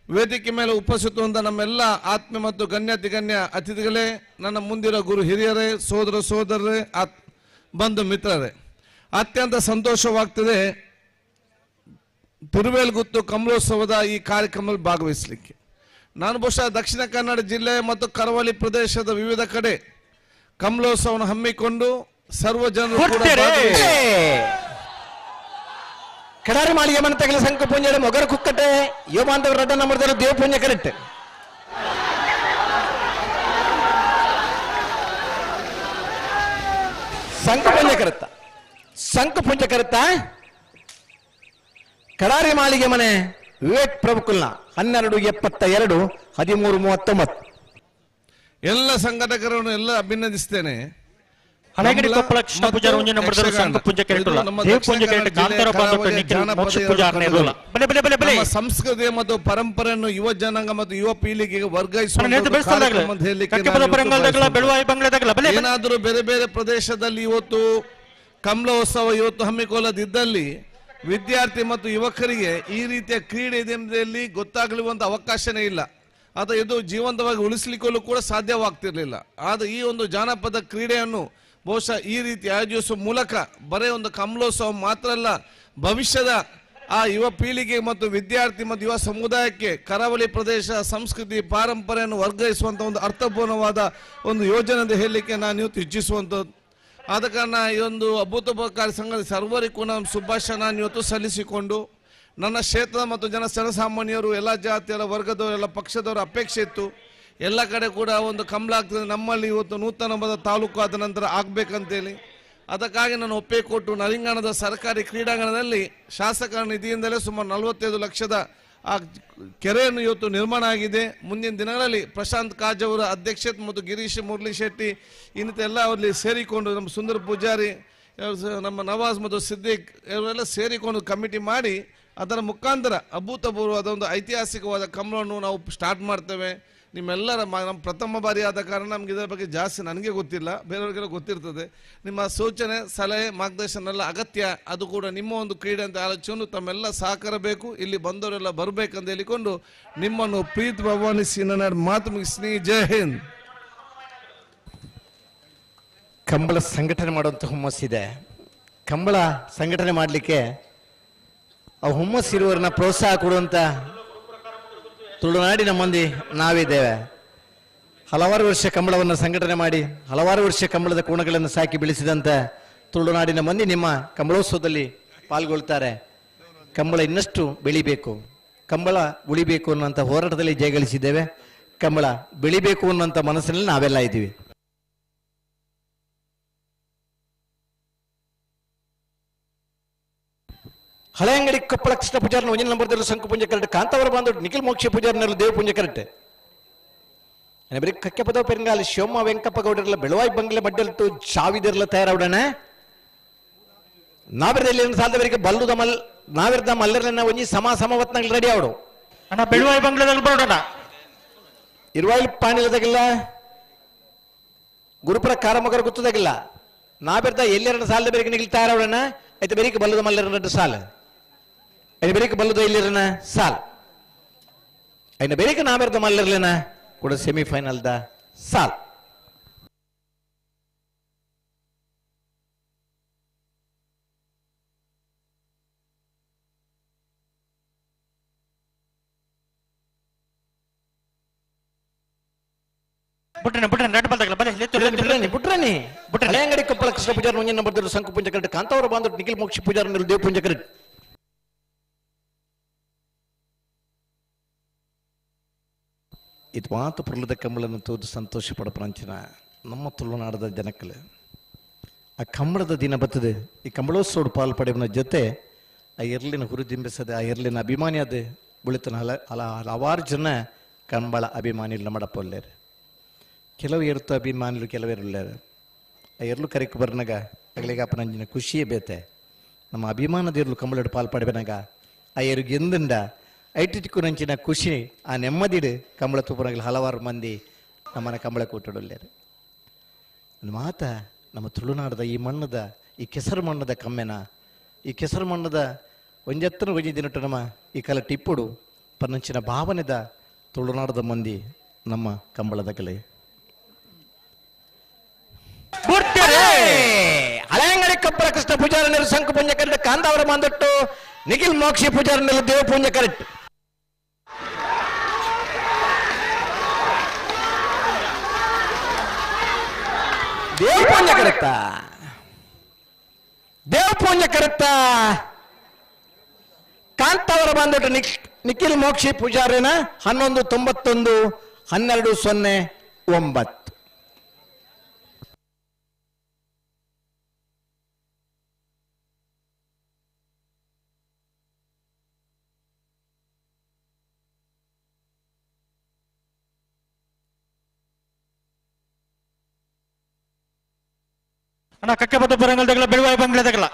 ವೇದಿಕೆ ಮೇಲೆ ಉಪಸ್ಥಿತ ನಮ್ಮೆಲ್ಲ ಆತ್ಮೀಯ ಮತ್ತು ಗಣ್ಯ ಅತಿಥಿಗಳೇ, ನನ್ನ ಮುಂದಿರೋ ಗುರು ಹಿರಿಯರೇ, ಸೋದರರೇ, ಬಂಧು ಮಿತ್ರರೇ, ಅತ್ಯಂತ ಸಂತೋಷವಾಗ್ತದೆ ತಿರುವೇಲ್ಗುತ್ತು ಕಂಬಳೋತ್ಸವದ ಈ ಕಾರ್ಯಕ್ರಮದಲ್ಲಿ ಭಾಗವಹಿಸಲಿಕ್ಕೆ. ನಾನು ಬಹುಶಃ ದಕ್ಷಿಣ ಕನ್ನಡ ಜಿಲ್ಲೆ ಮತ್ತು ಕರಾವಳಿ ಪ್ರದೇಶದ ವಿವಿಧ ಕಡೆ ಕಂಬಳೋತ್ಸವವನ್ನು ಹಮ್ಮಿಕೊಂಡು ಸರ್ವ ಜನರು ಕಡಾರಿ ಮಾಳಿಗೆ ಮನೆ ತಗಲ ಸಂಕ ಪುಂಜ ಮೊಗರ ಕುಕ್ಕಟ್ಟೆ ಯುವ ಬಾಂಧವ ರಡ್ಡ ನಂಬರ್ದಾರ ದೇವ ಪುಂಜ ಕರೆಕ್ಟ್ ಸಂಕ ಪುಂಜ ಕರೆತ್ತ ಕಡಾರಿ ಮಾಳಿಗೆ ಮನೆ ವಿವೇಕ್ ಪ್ರಭುಕುಲ್ನ 12:72 13:39 ಎಲ್ಲ ಸಂಘಟಕರನ್ನು ಎಲ್ಲ ಅಭಿನಂದಿಸ್ತೇನೆ. ಹಳೆಗಡಿ ಕೊಪ್ಪಳ ಕೃಷ್ಣ ಪೂಜಾರ ಒಂಜಿ ನಂಬರ್ ಸಂಘ ಪೂಜೆ ಕೇಳಿಲ್ಲ ದೇವ ಪೂಜೆ ಕೇಳಿ ಕಾಂತಾರ ಬಾಂಧವ ನಿಖಿಲ್ ಮೋಕ್ಷ ಪೂಜಾರನೇ ಇರಲ್ಲ. ಬಲೆ ಬಲೆ ಬಲೆ ಬಲೆ ನಮ್ಮ ಸಂಸ್ಕೃತಿ ಮತ್ತು ಪರಂಪರೆಯನ್ನು ಯುವ ಜನಾಂಗ ಮತ್ತು ಯುವ ಪೀಳಿಗೆಗೆ ವರ್ಗಾಯಿಸುವ ಏನಾದರೂ ಬೇರೆ ಬೇರೆ ಪ್ರದೇಶದಲ್ಲಿ ಇವತ್ತು ಕಮಲೋತ್ಸವ ಇವತ್ತು ಹಮ್ಮಿಕೊಳ್ಳದಿದ್ದಲ್ಲಿ ವಿದ್ಯಾರ್ಥಿ ಮತ್ತು ಯುವಕರಿಗೆ ಈ ರೀತಿಯ ಕ್ರೀಡೆ ದಿನದಲ್ಲಿ ಗೊತ್ತಾಗಲಿರುವಂತ ಅವಕಾಶನೇ ಇಲ್ಲ. ಅದು ಇದು ಜೀವಂತವಾಗಿ ಉಳಿಸಲಿಕ್ಕೂ ಕೂಡ ಸಾಧ್ಯವಾಗ್ತಿರ್ಲಿಲ್ಲ. ಆದ್ರೆ ಈ ಒಂದು ಜಾನಪದ ಕ್ರೀಡೆಯನ್ನು ಬಹುಶಃ ಈ ರೀತಿ ಆಯೋಜಿಸುವ ಮೂಲಕ ಬರೀ ಒಂದು ಕಮಲೋತ್ಸವ ಮಾತ್ರ ಅಲ್ಲ, ಭವಿಷ್ಯದ ಆ ಯುವ ಪೀಳಿಗೆ ಮತ್ತು ವಿದ್ಯಾರ್ಥಿ ಮತ್ತು ಯುವ ಸಮುದಾಯಕ್ಕೆ ಕರಾವಳಿ ಪ್ರದೇಶ ಸಂಸ್ಕೃತಿ ಪಾರಂಪರೆಯನ್ನು ವರ್ಗಾಯಿಸುವಂತ ಒಂದು ಅರ್ಥಪೂರ್ಣವಾದ ಒಂದು ಯೋಜನೆ ಅಂತ ಹೇಳಲಿಕ್ಕೆ ನಾನು ಇವತ್ತು ಇಚ್ಛಿಸುವಂಥದ್ದು. ಆದ ಕಾರಣ ಈ ಒಂದು ಅಭೂತಪೂರ್ವಕಾರಿ ಸಂಘದ ಸರ್ವರಿಗೂ ನಾನು ಶುಭಾಶಯ ನಾನು ಇವತ್ತು ಸಲ್ಲಿಸಿಕೊಂಡು ನನ್ನ ಕ್ಷೇತ್ರದ ಮತ್ತು ಜನಸಾಮಾನ್ಯರು ಎಲ್ಲ ಜಾತಿಯ ವರ್ಗದವರು ಎಲ್ಲ ಪಕ್ಷದವರ ಅಪೇಕ್ಷೆ ಇತ್ತು. ಎಲ್ಲ ಕಡೆ ಕೂಡ ಒಂದು ಕಮಲ ಆಗ್ತದೆ, ನಮ್ಮಲ್ಲಿ ಇವತ್ತು ನೂತನ ತಾಲೂಕು ಆದ ನಂತರ ಆಗ್ಬೇಕಂತೇಳಿ ಅದಕ್ಕಾಗಿ ನಾನು ಒಪ್ಪಿಗೆ ಕೊಟ್ಟು ನರಿಂಗಾಣದ ಸರ್ಕಾರಿ ಕ್ರೀಡಾಂಗಣದಲ್ಲಿ ಶಾಸಕರ ನಿಧಿಯಿಂದಲೇ ಸುಮಾರು 45 ಲಕ್ಷದ ಆ ಕೆರೆಯನ್ನು ಇವತ್ತು ನಿರ್ಮಾಣ ಆಗಿದೆ. ಮುಂದಿನ ದಿನಗಳಲ್ಲಿ ಪ್ರಶಾಂತ್ ಕಾಜ್ ಅವರ ಅಧ್ಯಕ್ಷತೆ ಮತ್ತು ಗಿರೀಶ್ ಮುರಳಿ ಶೆಟ್ಟಿ ಇನ್ನಿತೆಲ್ಲ ಅವರಲ್ಲಿ ಸೇರಿಕೊಂಡು ನಮ್ಮ ಸುಂದರ ಪೂಜಾರಿ ನಮ್ಮ ನವಾಜ್ ಮತ್ತು ಸಿದ್ದಿಕ್ ಇವರೆಲ್ಲ ಸೇರಿಕೊಂಡು ಕಮಿಟಿ ಮಾಡಿ ಅದರ ಮುಖಾಂತರ ಅಭೂತಪೂರ್ವವಾದ ಒಂದು ಐತಿಹಾಸಿಕವಾದ ಕಮಲವನ್ನು ನಾವು ಸ್ಟಾರ್ಟ್ ಮಾಡ್ತೇವೆ. ನಿಮ್ಮೆಲ್ಲರ ನಮ್ಮ ಪ್ರಥಮ ಬಾರಿ ಆದ ಕಾರಣ ನಮ್ಗೆ ಇದರ ಬಗ್ಗೆ ಜಾಸ್ತಿ ನನಗೆ ಗೊತ್ತಿಲ್ಲ, ಬೇರೆಯವ್ರಿಗೆಲ್ಲ ಗೊತ್ತಿರ್ತದೆ. ನಿಮ್ಮ ಸೂಚನೆ ಸಲಹೆ ಮಾರ್ಗದರ್ಶನ ಎಲ್ಲ ಅಗತ್ಯ. ಅದು ಕೂಡ ನಿಮ್ಮ ಒಂದು ಕ್ರೀಡೆ ಅಂತ ಆಲೋಚನೆ ತಮ್ಮೆಲ್ಲ ಸಹಕಾರ ಬೇಕು. ಇಲ್ಲಿ ಬಂದವರೆಲ್ಲ ಬರಬೇಕಂತ ಹೇಳಿಕೊಂಡು ನಿಮ್ಮನ್ನು ಪ್ರೀತಿ ಭವಾನಿಸಿ ನನ್ನ ಮಾತು ಮುಗಿಸ್ತೀನಿ. ಜೈ ಹಿಂದ್. ಕಂಬಳ ಸಂಘಟನೆ ಮಾಡುವಂಥ ಹುಮ್ಮಸ್ಸಿದೆ. ಕಂಬಳ ಸಂಘಟನೆ ಮಾಡಲಿಕ್ಕೆ ಆ ಹುಮ್ಮಸ್ಸಿರುವವರನ್ನ ಪ್ರೋತ್ಸಾಹ ಕೊಡುವಂಥ ತುಳುನಾಡಿನ ಮಂದಿ ನಾವಿದ್ದೇವೆ. ಹಲವಾರು ವರ್ಷ ಕಂಬಳವನ್ನು ಸಂಘಟನೆ ಮಾಡಿ ಹಲವಾರು ವರ್ಷ ಕಂಬಳದ ಕೋಣಗಳನ್ನು ಸಾಕಿ ಬೆಳೆಸಿದಂಥ ತುಳುನಾಡಿನ ಮಂದಿ ನಿಮ್ಮ ಕಂಬಳೋತ್ಸವದಲ್ಲಿ ಪಾಲ್ಗೊಳ್ತಾರೆ. ಕಂಬಳ ಇನ್ನಷ್ಟು ಬೆಳಿಬೇಕು, ಕಂಬಳ ಉಳಿಬೇಕು ಅನ್ನುವಂಥ ಹೋರಾಟದಲ್ಲಿ ಜಯಗಳಿಸಿದ್ದೇವೆ. ಕಂಬಳ ಬೆಳಿಬೇಕು ಅನ್ನುವಂಥ ಮನಸ್ಸಿನಲ್ಲಿ ನಾವೆಲ್ಲ ಇದ್ದೀವಿ. ಹಳೆ ಅಂಗಡಿ ಕೊಪ್ಪಳ ಕೃಷ್ಣ ಪೂಜಾರನ ಒಂಜಿನ ನಂಬರ್ದಲ್ಲಿ ಶಂಕು ಪೂಜೆ ಕರೆಕ್ಟ್ ಕಾಂತಾವರ ಬಾಂಧವರು ನಿಖಿಲ್ ಮೋಕ್ಷ ಪೂಜಾರನಲ್ಲಿ ದೇವ ಪೂಜೆ ಕರೆಕ್ಟ್ ಬರೀ ಕಕ್ಕೆ ಪದವ ಪೆರಂಗಾಲಿ ಶಿವಮ್ಮ ವೆಂಕಪ್ಪ ಗೌಡರೆಲ್ಲ ಬೆಳವಾಯಿ ಬಂಗ್ಲೆ ಬಡ್ಡಲ್ತು ಚಾವಿದಿರಲ್ಲ ತಯಾರವಡಣ ನಾವಿರದಲ್ಲಿ ಸಾಲದವರಿಗೆ ಬಲ್ಲುದ ನಾವಿರ್ದ ಮಲ್ಲರನ್ನ ಒಂಜಿ ಸಮವತ್ನಾಗ ರೆಡಿ ಅವಡು ಅಣ್ಣ ಬೆಳವಾಯಿ ಬಂಗ್ಲೆದಲ್ಲಿ ಬರೋಣ ಇರುವಾಯಿ ಪಾಣಿಲದಾಗಿಲ್ಲ ಗುರುಪುರ ಕಾರಮಗರ ಗೊತ್ತದಾಗಿಲ್ಲ ನಾವಿರ್ದ ಎಲ್ಲರನ್ನ ಸಾಲದ ಬೇರೆ ನಿಖಿಲ್ ತಯಾರವಡಣ ಐತೆ ಬೇರೆ ಬಲ್ಲುದ ಮಲ್ಲರ ಸಾಲ ಬೇರೆ ಬಲ್ಲುದ ಇಲ್ಲಿರನ ಸಾಲ್ ಐನ ಬೇರೆ ನಾವಿರ್ದ ಮಲ್ಲರ್ಲೇನ ಕೂಡ ಸೆಮಿಫೈನಲ್ ದ ಸಾಲ್ ಹಳೆ ಅಂಗಡಿ ಕೊಪ್ಪಳ ಕೃಷ್ಣ ಪೂಜಾರ ಮುಂಜಾನೆ ನಂಬರ್ ಶಂಕು ಪೂಜೆ ಕರೆಕ್ಟ್ ಕಾಂತಾವರ ಬಾಂಧವರು ನಿಖಿಲ್ ಮೋಕ್ಷ ಪೂಜಾರ ದೇವ ಪೂಜೆ ಕರೆಕ್ಟ್ ಇದು ಮಾತು ಪುರ್ಲದ ಕಂಬಳನ್ನು ತೋದು ಸಂತೋಷ ಪಡಪ್ರಂಚಿನ ನಮ್ಮ ತುಳುನಾಡದ ಜನಕ್ಕಲು ಆ ಕಂಬಳದ ದಿನ ಬರ್ತದೆ. ಈ ಕಂಬಳೋತ್ಸವ ಪಾಲು ಪಡೆಯುವ ಜೊತೆ ಆ ಎರಲಿನ ಹುರಿದಿಂಬಿಸದೆ ಆ ಎರಲಿನ ಅಭಿಮಾನಿ ಅದು ಉಳಿತನ ಹಲವಾರು ಜನ ಕಂಬಳ ಅಭಿಮಾನಿಗಳು ನಮ್ಮಡಪ್ಪಲ್ಲೇರು. ಕೆಲವು ಇರ್ತು ಅಭಿಮಾನಿಗಳು ಕೆಲವೇರುಳ್ಳಾರು. ಆ ಎರಲು ಕರೆಕ್ ಬರ್ನಾಗ ಅಗಲಿಗಪ್ಪ ನಂಜಿನ ಖುಷಿಯೇ ಬೇತೆ. ನಮ್ಮ ಅಭಿಮಾನದ ಎರಲು ಕಂಬಳ ಪಾಲು ಪಡೆಬೇನಾಗ ಆ ಎರಿಗೆ ಎಂದಿಂದ ಐಟಿಟಿಕ್ಕು ನಂಚಿನ ಖುಷಿ ಆ ನೆಮ್ಮದಿಡು ಕಂಬಳ ತೂಪನಾಗಲಿ ಹಲವಾರು ಮಂದಿ ನಮ್ಮನ್ನ ಕಂಬಳ ಕೂಟೊಳ್ಳ್ಯಾರು. ಮಾತ ನಮ್ಮ ತುಳುನಾಡದ ಈ ಮಣ್ಣದ ಈ ಕೆಸರು ಮಣ್ಣದ ಕಮ್ಮೆನ ಈ ಕೆಸರು ಮಣ್ಣದ ಒಂಜೆತ್ತನ ಒಯ್ದಿನಟ್ಟು ನಮ್ಮ ಈ ಕಲ ಟಿಪ್ಪುಡು ಪನ್ನಂಚಿನ ಭಾವನೆದ ತುಳುನಾಡದ ಮಂದಿ ನಮ್ಮ ಕಂಬಳದ ಕಲೆ ಹಳೆ ಅಂಗಡಿ ಕೊಪ್ಪಳ ಕೃಷ್ಣ ಪೂಜಾರನಲ್ಲಿ ಶಂಕು ಪೂಜೆ ಕರೆಕ್ಟ್ ಕಾಂತಾವರ ಬಂದಟ್ಟು ನಿಖಿಲ್ ಮೋಕ್ಷಿ ಪೂಜಾರನಲ್ಲಿ ದೇವ ಪೂಜೆ ಕರೆಕ್ಟ್ ದೇವ ಪೂಜೆ ಕರೆಕ್ಟ ದೇವ ಪೂಜೆ ಕರೆಕ್ಟ ಕಾಂತಾವರ ಬಂದಟ್ಟು ನಿಖಿಲ್ ಮೋಕ್ಷಿ ಪೂಜಾರಿನ 1191-1209. ಅಣ್ಣ ಕಕ್ಕೆ ಬತ್ತು ಬರಂಗಲ್ದಾಗಲ್ಲ ಬೆಳುವಾಯಿ ಬಂಗ್ಲೆದಾಗಲ್ಲ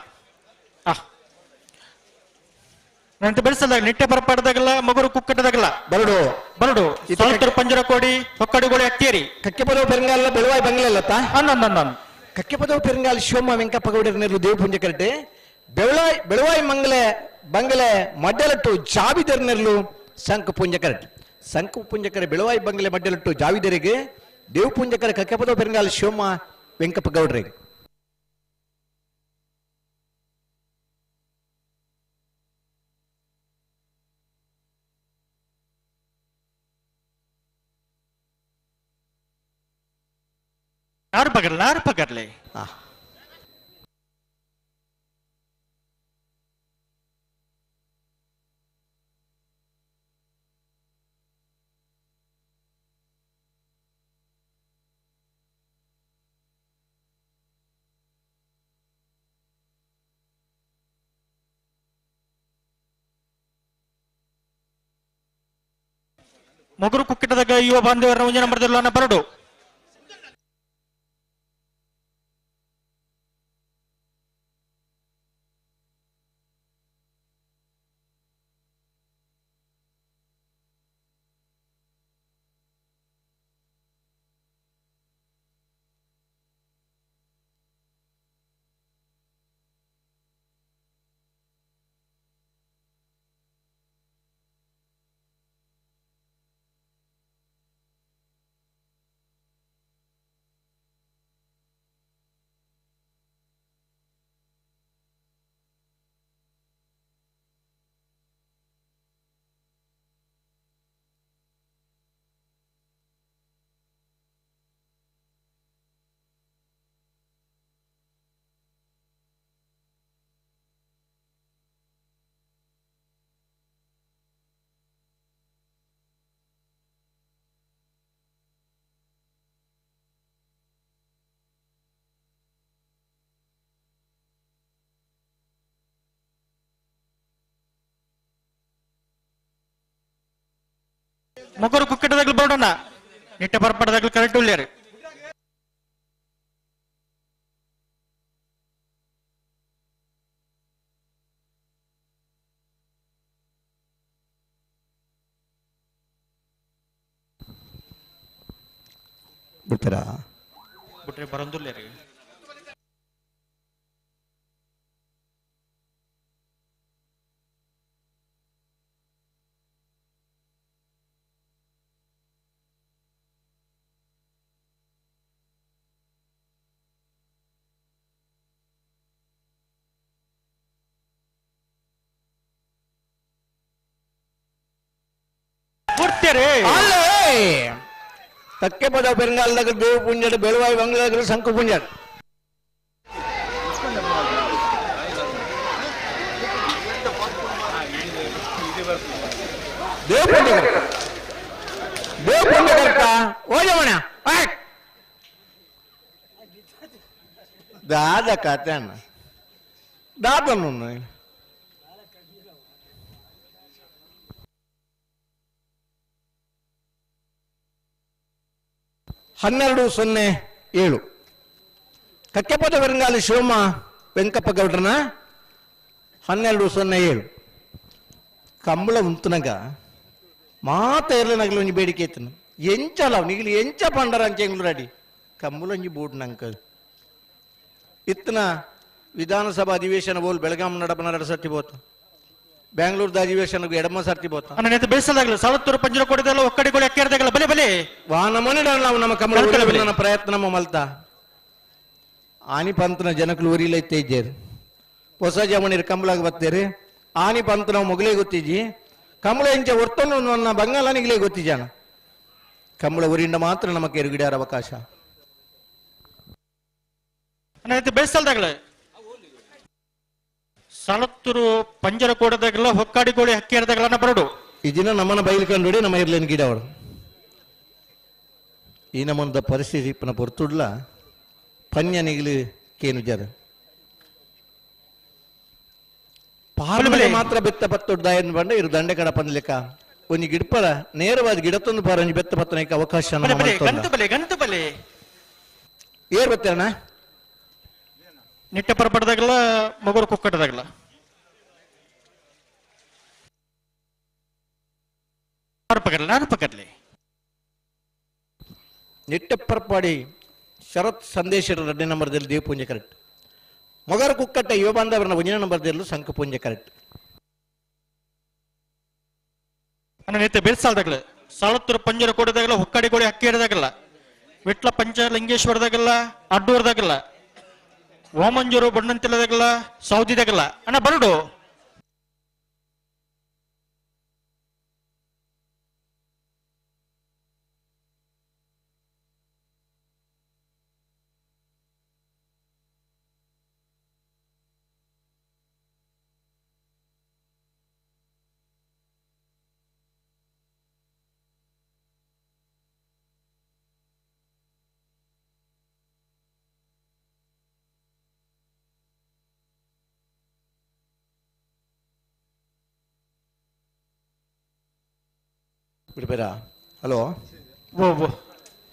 ನಂತ ಬೆಳೆಸದಾಗ ನಿಟ್ಟೆ ಬರಪಾಡದಾಗಲ್ಲ ಮಗುರು ಕುಕ್ಕಟದಾಗಲ್ಲ ಬರಡು ಬರಡು ಸಾಲ್ತೂರು ಪಂಜರ ಕೋಡಿ ಹೊಕ್ಕಡಿಗೋಳಿ ಅಕ್ಕೇರಿ ಕಕ್ಕೆ ಪದವು ಪೆರಂಗಾಲ ಬೆಳುವಾಯಿ ಬಂಗ್ಲೆ ಅಲ್ಲತ್ತ ಅನ್ನ ಕಕ್ಕೆ ಪದವು ಪೆರಂಗಾಲ ಶಿವಮ್ಮ ವೆಂಕಪ್ಪ ಗೌಡರ್ನೆರ್ಲು ದೇವ ಪುಂಜ ಕರೆಕ್ಟೆ ಬೆಳುವಾಯಿ ಮಂಗಲೆ ಬಂಗಲೆ ಮಡ್ಡೆಲಟ್ಟು ಜಾವಿದರ್ನೆರ್ಲು ಸಂಕ ಪುಂಜಕರ ಸಂಕ ಪುಂಜಕರ ಬೆಳುವಾಯಿ ಬಂಗಲೆ ಮಡ್ಡೆಲಟ್ಟು ಜಾವಿದರಿಗೆ ದೇವ ಪುಂಜಕರ ಕಕ್ಕೆ ಪದವು ಪೆರಂಗಾಲ ಶಿವಮ್ಮ ವೆಂಕಪ್ಪ ಗೌಡ್ರಿಗೆ ಯಾರು ಪಗರ್ಲೆ ಮೊಗರು ಕುಕ್ಕಿಟದಾಗ ಯುವ ಬಾಂಧವರ ಮುಂಜಾನೆ ನಂಬರ್ದಿಲ್ಲ ಬರಡು ಮೊಗರು ಕುಕ್ಕಿಟದಾಗಲು ಬರೋಣ ನಿಟ್ಟೆ ಬರಪಾಡದಾಗಲು ಕರೆಕ್ಟ್ ಉಳ್ಳೇರಿ ಬಿಡ್ತಾರಾ ಬಿಟ್ರೆ ಬರಂದುಲ್ಲೇರಿ ಕಕ್ಕೆ ಪದವು ಪೆರಂಗಾಲದಾಗ ದೇವ ಪುಂಜಡ ಬೆಳುವಾಯಿ ಬಂಗ್ಲೆದಾಗ ಸಂಕು ಪುಂಜಡ ದೇವ ಪುಂಜ ಕರ್ತ ಓಜಮಣ ದಾದ ಕಾತಣ್ಣ ದಾದನ್ನು 1207 ಕಕ್ಕೆಪದ ವೆರಂಗಾಲಿ ಶಿವಮ್ಮ ವೆಂಕಪ್ಪ ಗೌಡ್ರನ 1207 ಕಂಬಳ ಉಂತುನಗ ಮಾತ ಇರಲಿನಗಲು ಒಂಜಿ ಬೇಡಿಕೆ ಇತ್ತನು ಎಂಚಲ ನಿಗಲಿ ಎಂಚ ಪಂಡರ ಅಂಚೆಂಗ್ಲು ರೆಡಿ ಕಂಬುಲಂಜಿ ಬೂಡ್ ನಂಕ ಇತ್ತನ ವಿಧಾನಸಭಾ ಅಧಿವೇಶನ ಬೋಲ್ ಬೆಳಗಾಂ ನಡಪನ 2 ಸರ್ತಿ ಬೋತ ಬೆಂಗಳೂರು ಅಧಿವೇಶನಕ್ಕೆ ಎಡಮ ಸರ್ತಿ ಬೋತ ನನ್ನ ಬೇಸದಾಗಲ್ಲ ಸಾವತ್ತೂರು ಪಂಜರ ಕೊಡಿದಲ್ಲ ಒಕ್ಕಡಿಗಳು ಎಕ್ಕೆರದಾಗಲ್ಲ ಬಲೆ ಬಲೆ ವಾನಮನೆ ನಾವು ನಮ್ಮ ಕಮಲ ಪ್ರಯತ್ನ ಮಲ್ತ ಆನಿ ಪಂತನ ಜನಕಲು ಊರಿಲೈತೆ ಇದ್ದೇರು ಹೊಸ ಜಮನಿರ್ ಕಂಬಳಾಗ ಬತ್ತೇರಿ ಆನಿ ಪಂತ ನಾವು ಮೊಗಲೇ ಗೊತ್ತಿಜ್ಜಿ ಕಂಬಳ ಇಂಚ ಹೊರ್ತನು ನನ್ನ ಬಂಗಾಲನಿಗಲೇ ಗೊತ್ತಿಜಾನ ಕಂಬಳ ಊರಿಂದ ಮಾತ್ರ ನಮಗೆ ಎರುಗಿಡ್ಯಾರ ಅವಕಾಶ ಬೇಸಲ್ದಾಗಲ್ಲ ಸಾಲತ್ತೂರು ಪಂಜರ ಕೋಡದಾಗಲ್ಲ ಹೊಕ್ಕಾಡಿಗೋಳಿ ಹಕ್ಕಿರದಾಗಲ್ಲ ಬರಡು ಈ ದಿನ ನಮ್ಮನ್ನ ಬೈಲ್ಕೊಂಡಿ ನಮ್ಮ ಇರ್ಲೇನ್ ಗಿಡ ಅವಳು ಈ ನಮ್ಮದ ಪರಿಸ್ಥಿತಿ ಪನ ಪೊರ್ತುಡ್ಲ ಪನ್ಯ ನಿಗಲಿ ಕೇನು ಜರ ಪಾಲನೆ ಮಾತ್ರ ಬೆತ್ತ ಪತ್ತೊಡ್ದಾಯನ್ ಬಂಡ ಇರು ದಂಡೆ ಕಡ ಪಂದ್ಲೆಕ್ಕ ಒಂಜಿ ಗಿಡಪರ ನೇರವಾದ ಗಿಡತ್ತೊಂದು ಪಾರ ಒಂಜಿ ಬೆತ್ತ ಪತ್ತನಕ್ಕೆ ಅವಕಾಶ ಗಂತು ಬಲೆ ಏರ್ ಬತ್ತೇಣ ನಿಟ್ಟೆ ಪರಪಡದಾಗಲ್ಲ ಮಗುರು ಕುಕ್ಕಟದಾಗಲ್ಲ ನಾನು ಪಕ್ಕರ್ಲಿ ನಿಟ್ಟೆಪ್ಪರಪಾಡಿ ಶರತ್ ಸಂದೇಶರ 2ನೇ ನಂಬರ್ದಲ್ಲಿ ದೇವಪುಂಜ ಕರೆಕ್ಟ್. ಮೊಗರ ಕುಕ್ಕಟ್ಟ ಯುವ ಬಾಂಧವರನ್ನ 1ನೇ ನಂಬರ್ದಲ್ಲೂ ಸಂಕುಪುಂಜ ಕರೆಕ್ಟ್. ನೆತ್ತೆ ಬೆಳ್ಸಾಲ್ದಾಗಲ್ಲ ಸಾಳತ್ತೂರು ಪಂಜರ ಕೋಟದಾಗಲ್ಲ ಹುಕ್ಕಡಿಗೋಳಿ ಅಕ್ಕಿ ಹಿಡಿದಾಗಲ್ಲ ವಿಟ್ಲ ಪಂಚಲಿಂಗೇಶ್ವರದಾಗಲ್ಲ ಅಡ್ಡೂರ್ದಾಗಲ್ಲ ಓಮಂಜೂರು ಬಣ್ಣಂತಿಲ್ಲದಾಗಲ್ಲ ಸೌದಿದಾಗಲ್ಲ ಅಣ್ಣ ಬರಡು ಬಿಡ್ಬೇರಾ? ಹಲೋ ಓ ಓ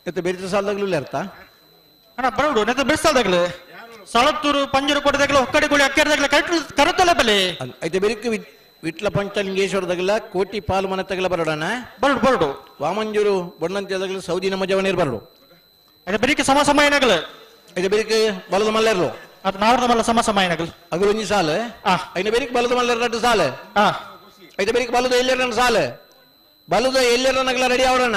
ಎತ್ತ ಬೆರಿತ ಸಾಲದಾಗಲೂ ಇರ್ತಾ ಅಣ್ಣ ಬರಡು ನೆತ್ತೆ ಬೆಳ್ಸಾಲ್ದಾಗಲ್ಲ ಸಾಳತ್ತೂರು ಪಂಜರ ಕೋಟದಾಗಲ್ಲ ಹುಕ್ಕಡಿಗೋಳಿ ಅಕ್ಕಿ ಹಿಡಿದಾಗಲ್ಲ ಕರೆಕ್ಟ್ ಬಲೆ అయితే ಬೆರಿಕ ವಿಟ್ಲ ಪಂಚಲಿಂಗೇಶ್ವರದಾಗಲ್ಲ ಕೋಟಿ ಪಾಲು ಮನೆ ತಗಲ ಬರೋಡಣ ಬರಡು ವಾಮಂಜೂರು ಬಣ್ಣಂತಿದಾಗಲ್ಲ ಸೌದಿ ನಮ್ಮ ಜವನೇರ್ ಬರಡು ಅದು ಬೆರಿಕೆ ಸಮ ಏನಾಗಲ್ಲ అయితే ಬೆರಿಕ ಬಲದ ಮಲ್ಲೇರ್ಲು ಅದು ನಾವ್ರದ ಮಲ್ಲ ಸಮ ಏನಾಗಲ್ಲ ಅಗಲು ಒಂಜಿ ಸಾಲು ಐನ ಬೆರಿಕ ಬಲದ ಮಲ್ಲೇರ್ 2 ಸಾಲು అయితే ಬೆರಿಕ ಬಲದ ಎಲ್ಲೇರ್ 2 ಸಾಲು ಬಲದ ಎಲ್ಲೇರ್ ನಗಲ ರೆಡಿ ಅವರಣ್ಣ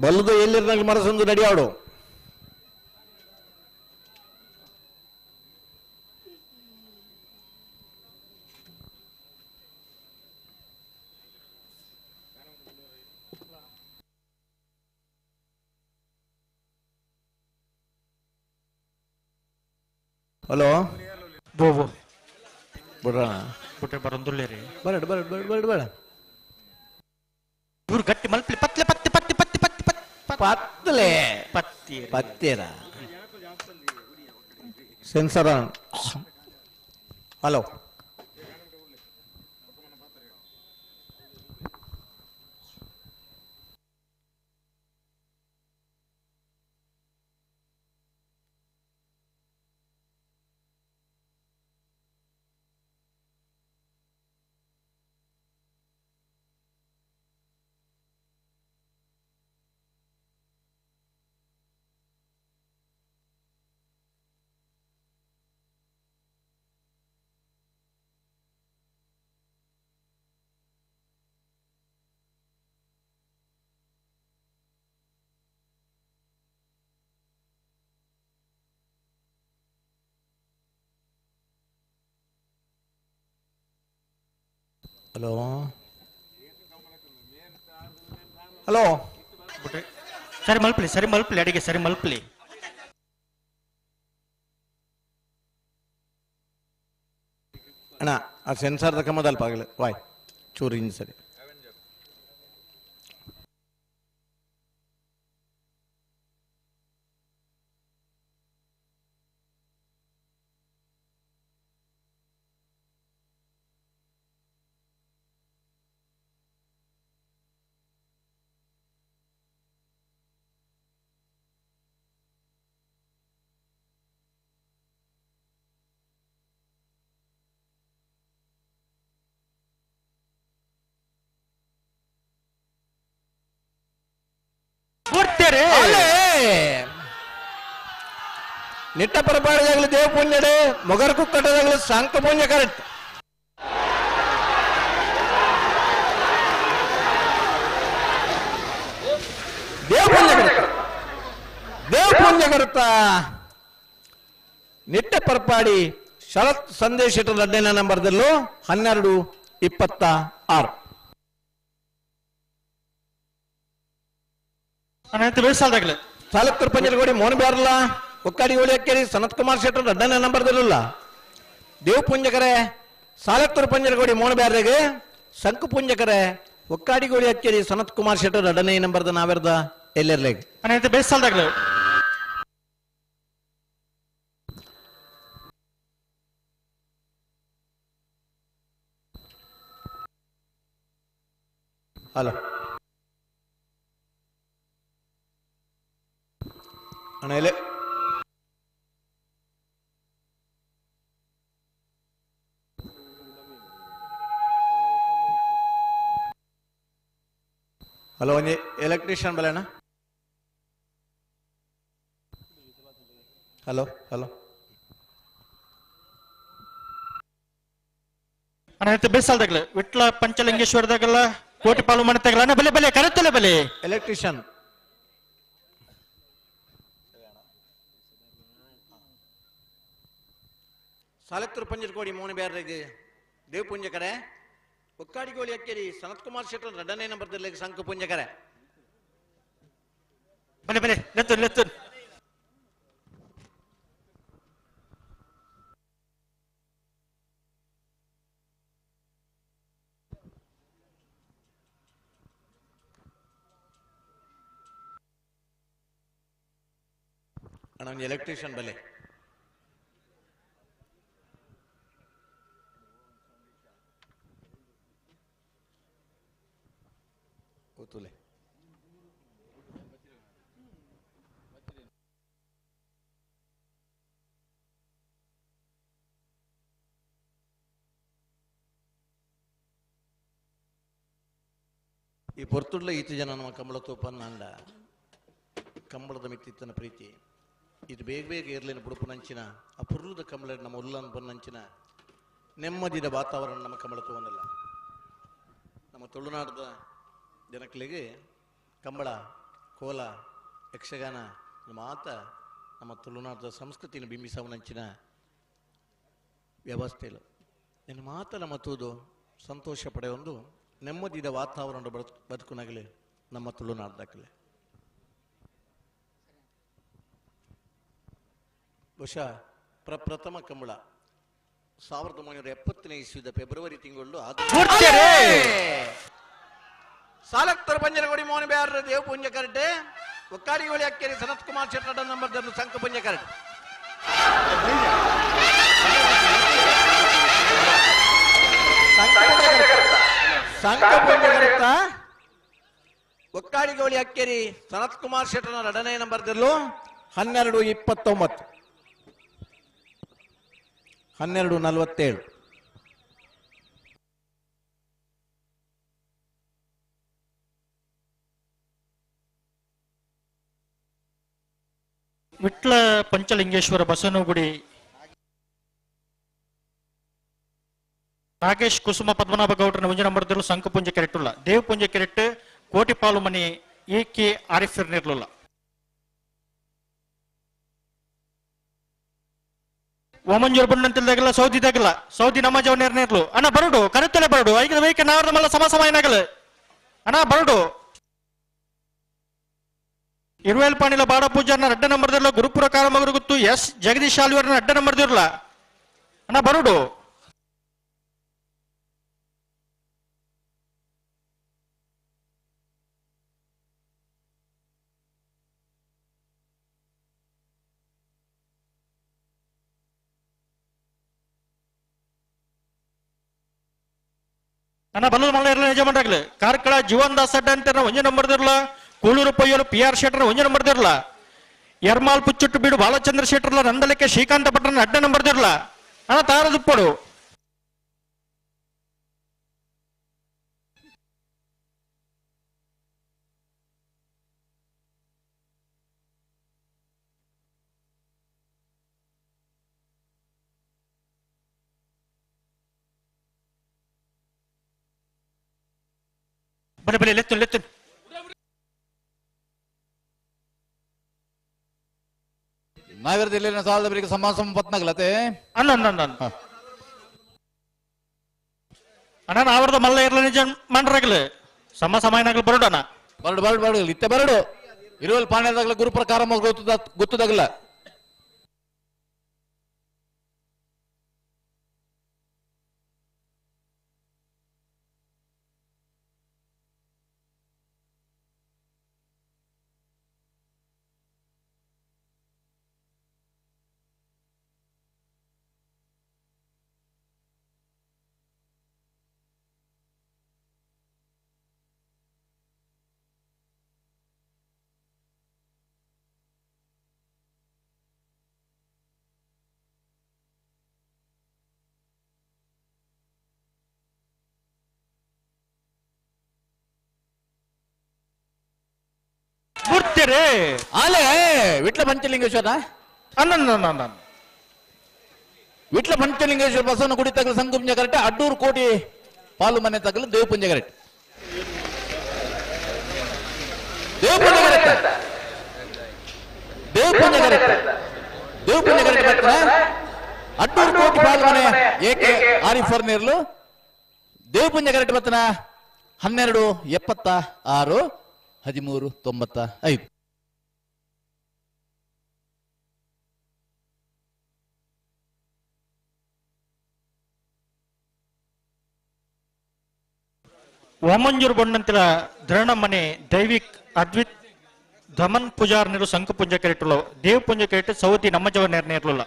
ಬಲ್ಲದ ಎಲ್ಲಿರ್ನಾಗ ಮರಸೊಂದು ರೆಡಿ ಆಡು ಹಲೋ ಬೋ ಬೋ ಬಿಡ್ರ ಬಿಟ್ರೆ ಬರಂದುಲ್ಲೇ ರೀ ಬರಡ್ ಬರಡ್ ಬರಡ್ ಬರಡ್ ಬೇಡ ಇವ್ರು ಗಟ್ಟಿ ಮಲ್ಪಲಿ ಪತ್ಲೆ ಪತ್ತಿ ಪತ್ತಿ ಪತ್ತಿ ಪತ್ತಿ ಪತ್ತಿ ಪತ್ತಲೆ ಪತ್ತಿ ಪತ್ತೇರ ಸೆನ್ಸರ್ ಹಲೋ ಹಲೋ ಹಲೋ ಸರಿ ಮಲ್ಪಲಿ ಅಡಿಗೆ ಸರಿ ಮಲ್ಪಲಿ ಅಣ್ಣ ಆ ಸೆನ್ಸಾರ್ದ ಕಮ್ಮದಲ್ಪ ಆಗಲಿ ವಾಯ್ ಚೂರು ಇನ್ ಸರಿ ನಿಟ್ಟ ಪರಪಾಡಿದಾಗಲಿ ದೇವ ಪುಣ್ಯಡೆ ಮೊಗರ ಕುಕ್ಕಟ್ಟದಾಗಲಿ ಸಂಕ ಪುಣ್ಯ ಕರೆಕ್ಟ್ ದೇವ ಪುಣ್ಯ ಕರುತ್ತ ನಿಟ್ಟ ಪರಪಾಡಿ ಶರತ್ ಸಂದೇಶ 2ನೇ ನಂಬರ್ದಲ್ಲೂ 12:26 ಸಾಲತ್ತೂರು ಪಂಜರಗೋಡಿ ಮೋಹನ್ ಬ್ಯಾರಲ್ಲ ಒಕ್ಕಾಡಿಗೋಳಿ ಅಕ್ಕೇರಿ ಸನತ್ ಕುಮಾರ್ ಶೆಟ್ಟರ್ 2ನೇ ನಂಬರ್ದಲ್ಲ ದೇವ್ ಪುಂಜಕರೆ ಸಾಲತ್ತೂರು ಪಂಜರಗೋಡಿ ಮೋಹನ್ ಬ್ಯಾರ್ಗೆ ಸಂಕು ಪುಂಜಕರೆ ಒಕ್ಕಾಡಿಗೋಳಿ ಅಚ್ಚೇರಿ ಸನತ್ ಕುಮಾರ್ ಶೆಟ್ಟರ್ ಅಡನೇ ನಂಬರ್ದ ನಾವೆರ್ದ ಎಲ್ಲೆರ್ಲೆಗ್ ಅಣ್ಣ ಬೇಸಾಲ್ದಾಗ್ಲು ಹಲೋ ಅಣ್ಣ ಎಲೆ ಹಲೋ ಒಂಜಿ ಎಲೆಕ್ಟ್ರಿಷಿಯನ್ ಬಲೇನ ಹಲೋ ಹಲೋ ಅಣ್ಣ ಬೇಸಾಲ್ದಾಗ್ಲು ವಿಟ್ಲ ಪಂಚಲಿಂಗೇಶ್ವರದಾಗಲ್ಲ ಕೋಟಿ ಪಾಲು ಮನೆ ಅಣ್ಣ ಬಲೆ ಬಲೆ ಕರೆತ್ತಲೆ ಬಲೆ ಎಲೆಕ್ಟ್ರಿಷಿಯನ್ ಸಾಲೆತ್ತೂರು ಪಂಜರಕೋಡಿ ಮೋನಿ ಬ್ಯಾರ್ರೆಗೆ ದೇವ್ ಪುಂಜಕರೆ ಒಕ್ಕಾಡಿಗೋಳಿ ಅಕ್ಕೇರಿ ಸನತ್ ಕುಮಾರ್ ಶೆಟ್ಟರ್ ಎರಡನೇ ನಂಬರ್ದಲ್ಲಿ ಸಂಕು ಪುಂಜಕರೆ ಬಲೆ ಬಲೆ ಲೆತ್ತನ್ ಲೆತ್ತನ್ ಅಣ್ಣ ಒಂದು ಎಲೆಕ್ಟ್ರಿಷಿಯನ್ ಬಲೆ ಕೂತುಲೆ ಈ ಪೊರ್ತುಡ್ಲ ಈತ ಜನ ನಮ್ಮ ಕಂಬಳ ತೋಪನ್ನ ಅಂಡ ಕಂಬಳದ ಮಿತ್ತಿತ್ತನ ಪ್ರೀತಿ ಇದು ಬೇಗ ಬೇಗ ಏರ್ಲಿನ ಬುಡುಪುನಂಚಿನ ಆ ಪುರ್ಲದ ಕಂಬಳ ನಮ್ಮ ಉಲ್ಲನ್ ಬನ್ನಂಚಿನ ನೆಮ್ಮದಿದ ವಾತಾವರಣ ನಮ್ಮ ಕಂಬಳ ತೋವನಲ್ಲ ನಮ್ಮ ತುಳುನಾಡದ ಜನಗಳಿಗೆ ಕಂಬಳ ಕೋಲ ಯಕ್ಷಗಾನ ಮಾತ ನಮ್ಮ ತುಳುನಾಡದ ಸಂಸ್ಕೃತಿನ ಬಿಂಬಿಸವನಂಚಿನ ವ್ಯವಸ್ಥೆಲು ನಿನ್ನ ಮಾತ ನಮ್ಮ ತೂದು ಸಂತೋಷ ಪಡೆಯೊಂದು ನೆಮ್ಮದಿದ ವಾತಾವರಣ ಬದುಕುನಾಗಲಿ ನಮ್ಮ ತುಳುನಾಡದಾಗಲಿ ಬಹುಶಃ ಪ್ರಥಮ ಕಂಬಳ 1970ನೇ ಇಸ್ವಿದ ಫೆಬ್ರವರಿ ತಿಂಗಳು ಸಾಲಕ್ತರ ಪಂಜರಗೋಡಿ ಮೋಹನ ಬ್ಯಾರ ದೇವ್ ಪುಂಜ ಕರಟೆ ಒಕ್ಕಾಡಿಗೋಳಿ ಅಕ್ಕೇರಿ ಸನತ್ ಕುಮಾರ್ ಶೆಟ್ಟರ್ ನಂಬರ್ ಸಂಕ ಪುಂಜ ಕರಟೆ ಸಂಕ ಪುಂಜ ಕರಟ ಒಕ್ಕಾಡಿಗೋಳಿ ಅಕ್ಕೇರಿ ಸನತ್ ಕುಮಾರ್ ಶೆಟ್ಟರ್ನ ಎರಡನೇ ನಂಬರ್ದಲ್ಲೂ 12:29 12:47 ವಿಟ್ಲ ಪಂಚಲಿಂಗೇಶ್ವರ ಬಸವನಗುಡಿ ನಾಗೇಶ್ ಕುಸುಮ ಪದ್ಮನಾಭ ಗೌಡ್ರನ ಮುಂಜಿ ನಂಬರ್ದಲ್ಲೂ ಸಂಕ ಪುಂಜ ಕೆರೆಟ್ಟುಲ್ಲ ದೇವ್ ಪುಂಜ ಕೆರೆಟ್ಟು ಕೋಟಿ ಪಾಲು ಮನಿ ಈಕಿ ಆರಿಫಿರ್ನಿರ್ಲಿಲ್ಲ ಓಮಂಜೂರು ಬಂದಂತಿಲ್ದಾಗಲ್ಲ ಸೌದಿದಾಗಲ್ಲ ಸೌದಿ ನಮ್ಮ ಜವನೇರ್ನೇರ್ಲು ಅಣ್ಣ ಬರಡು ಕರೆತ್ತಲೆ ಬರಡು ಐದು ವೈಕ ನಾವ್ರದ ಮಲ್ಲ ಸಮ ಏನಾಗಲ್ಲ ಅಣ್ಣ ಬರಡು ಇರುವೇಲ್ ಪಾಣಿಲ ಬಾಡ ಪೂಜಾರ್ನ ಅಡ್ಡ ನಂಬರ್ದಿರ್ಲ ಗುರುಪುರ ಕಾರಮಗರು ಗೊತ್ತು ಎಸ್ ಜಗದೀಶ್ ಶಾಲ್ವರ್ನ ಅಡ್ಡ ನಂಬರ್ದಿರ್ಲ ಅಣ್ಣ ಬರಡು ಅಣ್ಣ ಬಲ್ಲೂರು ಮಲ್ಲ ಇರಲ್ಲ ನಿಜ ಮಾಡ್ರಾಗ್ಲಿ ಕಾರ್ಕಳ ಜೀವನ್ ದಾಸ್ ಅಡ್ಡ ಅಂತ ಒಂಜೆ ನಂಬರ್ದಿರ್ಲ ಕೂಳೂರು ಪೊಯ್ಯಲು PR ಶೆಟ್ಟರ್ ಒಂಜೆ ನಂಬರ್ದಿರ್ಲ ಎರ್ಮಾಲ್ ಪುಚ್ಚುಟ್ಟು ಬೀಡು ಬಾಲಚಂದ್ರ ಶೆಟ್ಟರ್ಲ ನಂದಲಿಕೆ ಶ್ರೀಕಾಂತ ಭಟ್ರನ ಅಡ್ಡ ನಂಬರ್ದಿರ್ಲ ಅಣ್ಣ ತಾರದುಪ್ಪಡು ಬಲೆ ಬಲೆ ಲೆತ್ತು ಲೆತ್ತು ನಾವಿರದ ಇಲ್ಲಿನ ಸಾಲದ ಬರಿಗೆ ಸಮಾಸ ಪತ್ನಾಗ್ಲತೆ ಅಣ್ಣ ಅಣ್ಣ ಅಣ್ಣ ಅಣ್ಣ ನಾವ್ರದ ಮಲ್ಲ ಇರ್ಲ ನಿಜ ಮಾಡ್ರಾಗ್ಲಿ ಸಮ ಏನಾಗ್ಲಿ ಬರೋಡಣ ಬರಡು ಬರಡು ಬರಡು ಇತ್ತೆ ಬರಡು ಇರುವಲ್ ಪಾಣ್ಯದಾಗ್ಲ ಗುರು ಪ್ರಕಾರ ಗೊತ್ತದಾಗಲ್ಲ ಬತ್ತೇರಿ ಆಲೆ ವಿಟ್ಲ ಪಂಚಲಿಂಗೇಶ್ವರ ಅನ್ನ ವಿಟ್ಲ ಪಂಚಲಿಂಗೇಶ್ವರ ಬಸವನ ಗುಡಿ ತಗಲು ಸಂಕುಂಜ ಕರೆಕ್ಟ್ ಅಡ್ಡೂರು ಕೋಟಿ ಪಾಲು ಮನೆ ತಗಲು ದೇವಪುಂಜ ಕರೆಕ್ಟ್ ದೇವಪುಂಜ ಕರೆಕ್ಟ್ ದೇವಪುಂಜ ಕರೆಕ್ಟ್ ಬರ್ತಾನೆ ಅಡ್ಡೂರು ಕೋಟಿ ಪಾಲು ಮನೆ ಏಕೆ ಆರಿಫರ್ ನೀರ್ಲು ದೇವಪುಂಜ ಕರೆಕ್ಟ್ ಬರ್ತಾನ 1276 1395 ವಾಮಂಜೂರು ಬಣ್ಣಂತಿಲ ದ್ರಣಮನೆ ದೈವಿಕ್ ಅದ್ವಿತ್ ಧಮನ್ ಪೂಜಾರ್ ನೀರು ಸಂಕು ಪುಂಜ ಕೆರೆಟ್ಟುಲು ದೇವ್ ಪುಂಜ ಕೆರೆಟ್ಟು ಸೌತಿ ನಮ್ಮ ಜವ ನೇರ್ನೇರ್ಲಿಲ್ಲ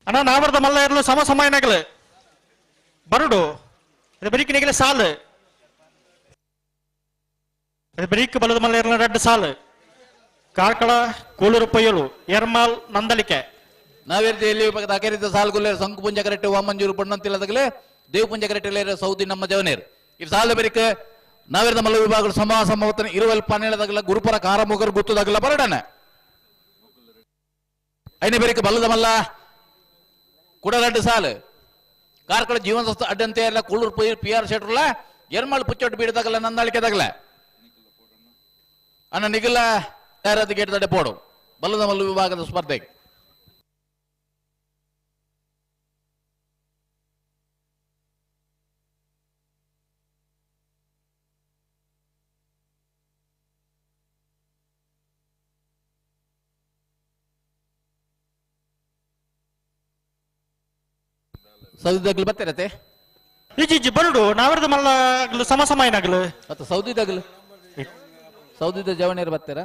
ಅಣ್ಣ ನಾವರ್ದ ಮಲ್ಲ ಇರಲು ಸಮಯನಾಗಲು ಬರುಡು ಅದು ಬರೀಕಿನಿಗೆ ಸಾಲು ಅದು ಬರೀಕ್ ಬಲದ ಮಲ್ಲ ಇರಲು ರೆಡ್ ಸಾಲು ಕಾರ್ಕಳ ಕೂಳೂರು ಪೊಯ್ಯಲು ಎರ್ಮಾಲ್ ನಂದಲಿಕೆ ನಾವೇರ್ದಿಯಲ್ಲಿ ಅಕೆರಿತ ಸಾಲ್ಗುಲ್ಲೇರು ಸಂಕು ಪುಂಜ ಕರೆಕ್ಟ್ ವಾಮಂಜೂರು ಪಣ್ಣಂತಿಲ್ಲದಾಗಲೇ ದೇವ್ ಪುಂಜ ಕರೆಕ್ಟ್ ಸೌದಿ ನಮ್ಮ ಜವನೇರು ಇದು ಸಾಲ ಬೆರಿಕ ನಾವೇರ್ದ ಮಲ್ಲ ವಿಭಾಗಗಳು ಸಮವತನ ಇರುವಲ್ ಪನ್ನೆಳದಾಗಲ ಗುರುಪರ ಕಾರಮುಗರು ಗುತ್ತದಾಗಲ ಬರಡನ ಐನೇ ಬೆರಿಕ ಬಲ್ಲದ ಮಲ್ಲ ಕುಡಗಡ್ಡ ಸಾಲು ಕಾರ್ಕಳ ಜೀವನ ಸಂಸ್ಥೆ ಅಡ್ಡಂತೆ ಎಲ್ಲ ಕುಳ್ಳೂರು PR ಶೆಟ್ರಲ್ಲ ಎರ್ಮಾಳ್ ಪುಚ್ಚೊಟ್ಟು ಬೀಡದಾಗಲ್ಲ ನಂದಾಳಿಕೆದಾಗಲ ಅಣ್ಣ ನಿಗಲ ಯಾರಾದ ಗೇಟ್ ದಡ್ಡೆ ಪೋಡು ಬಲ್ಲದ ಮಲ್ಲ ವಿಭಾಗದ ಸ್ಪರ್ಧೆಗೆ ಸೌದಿದಾಗಲು ಬರ್ತಿರತ್ತೆ ಈಜಿ ಬರುಡು ನಾವರ್ದ ಮಲ್ಲ ಸಮಯನಾಗಲು ಮತ್ತೆ ಸೌದಿದ ಜವಣಿಯರು ಬರ್ತೀರಾ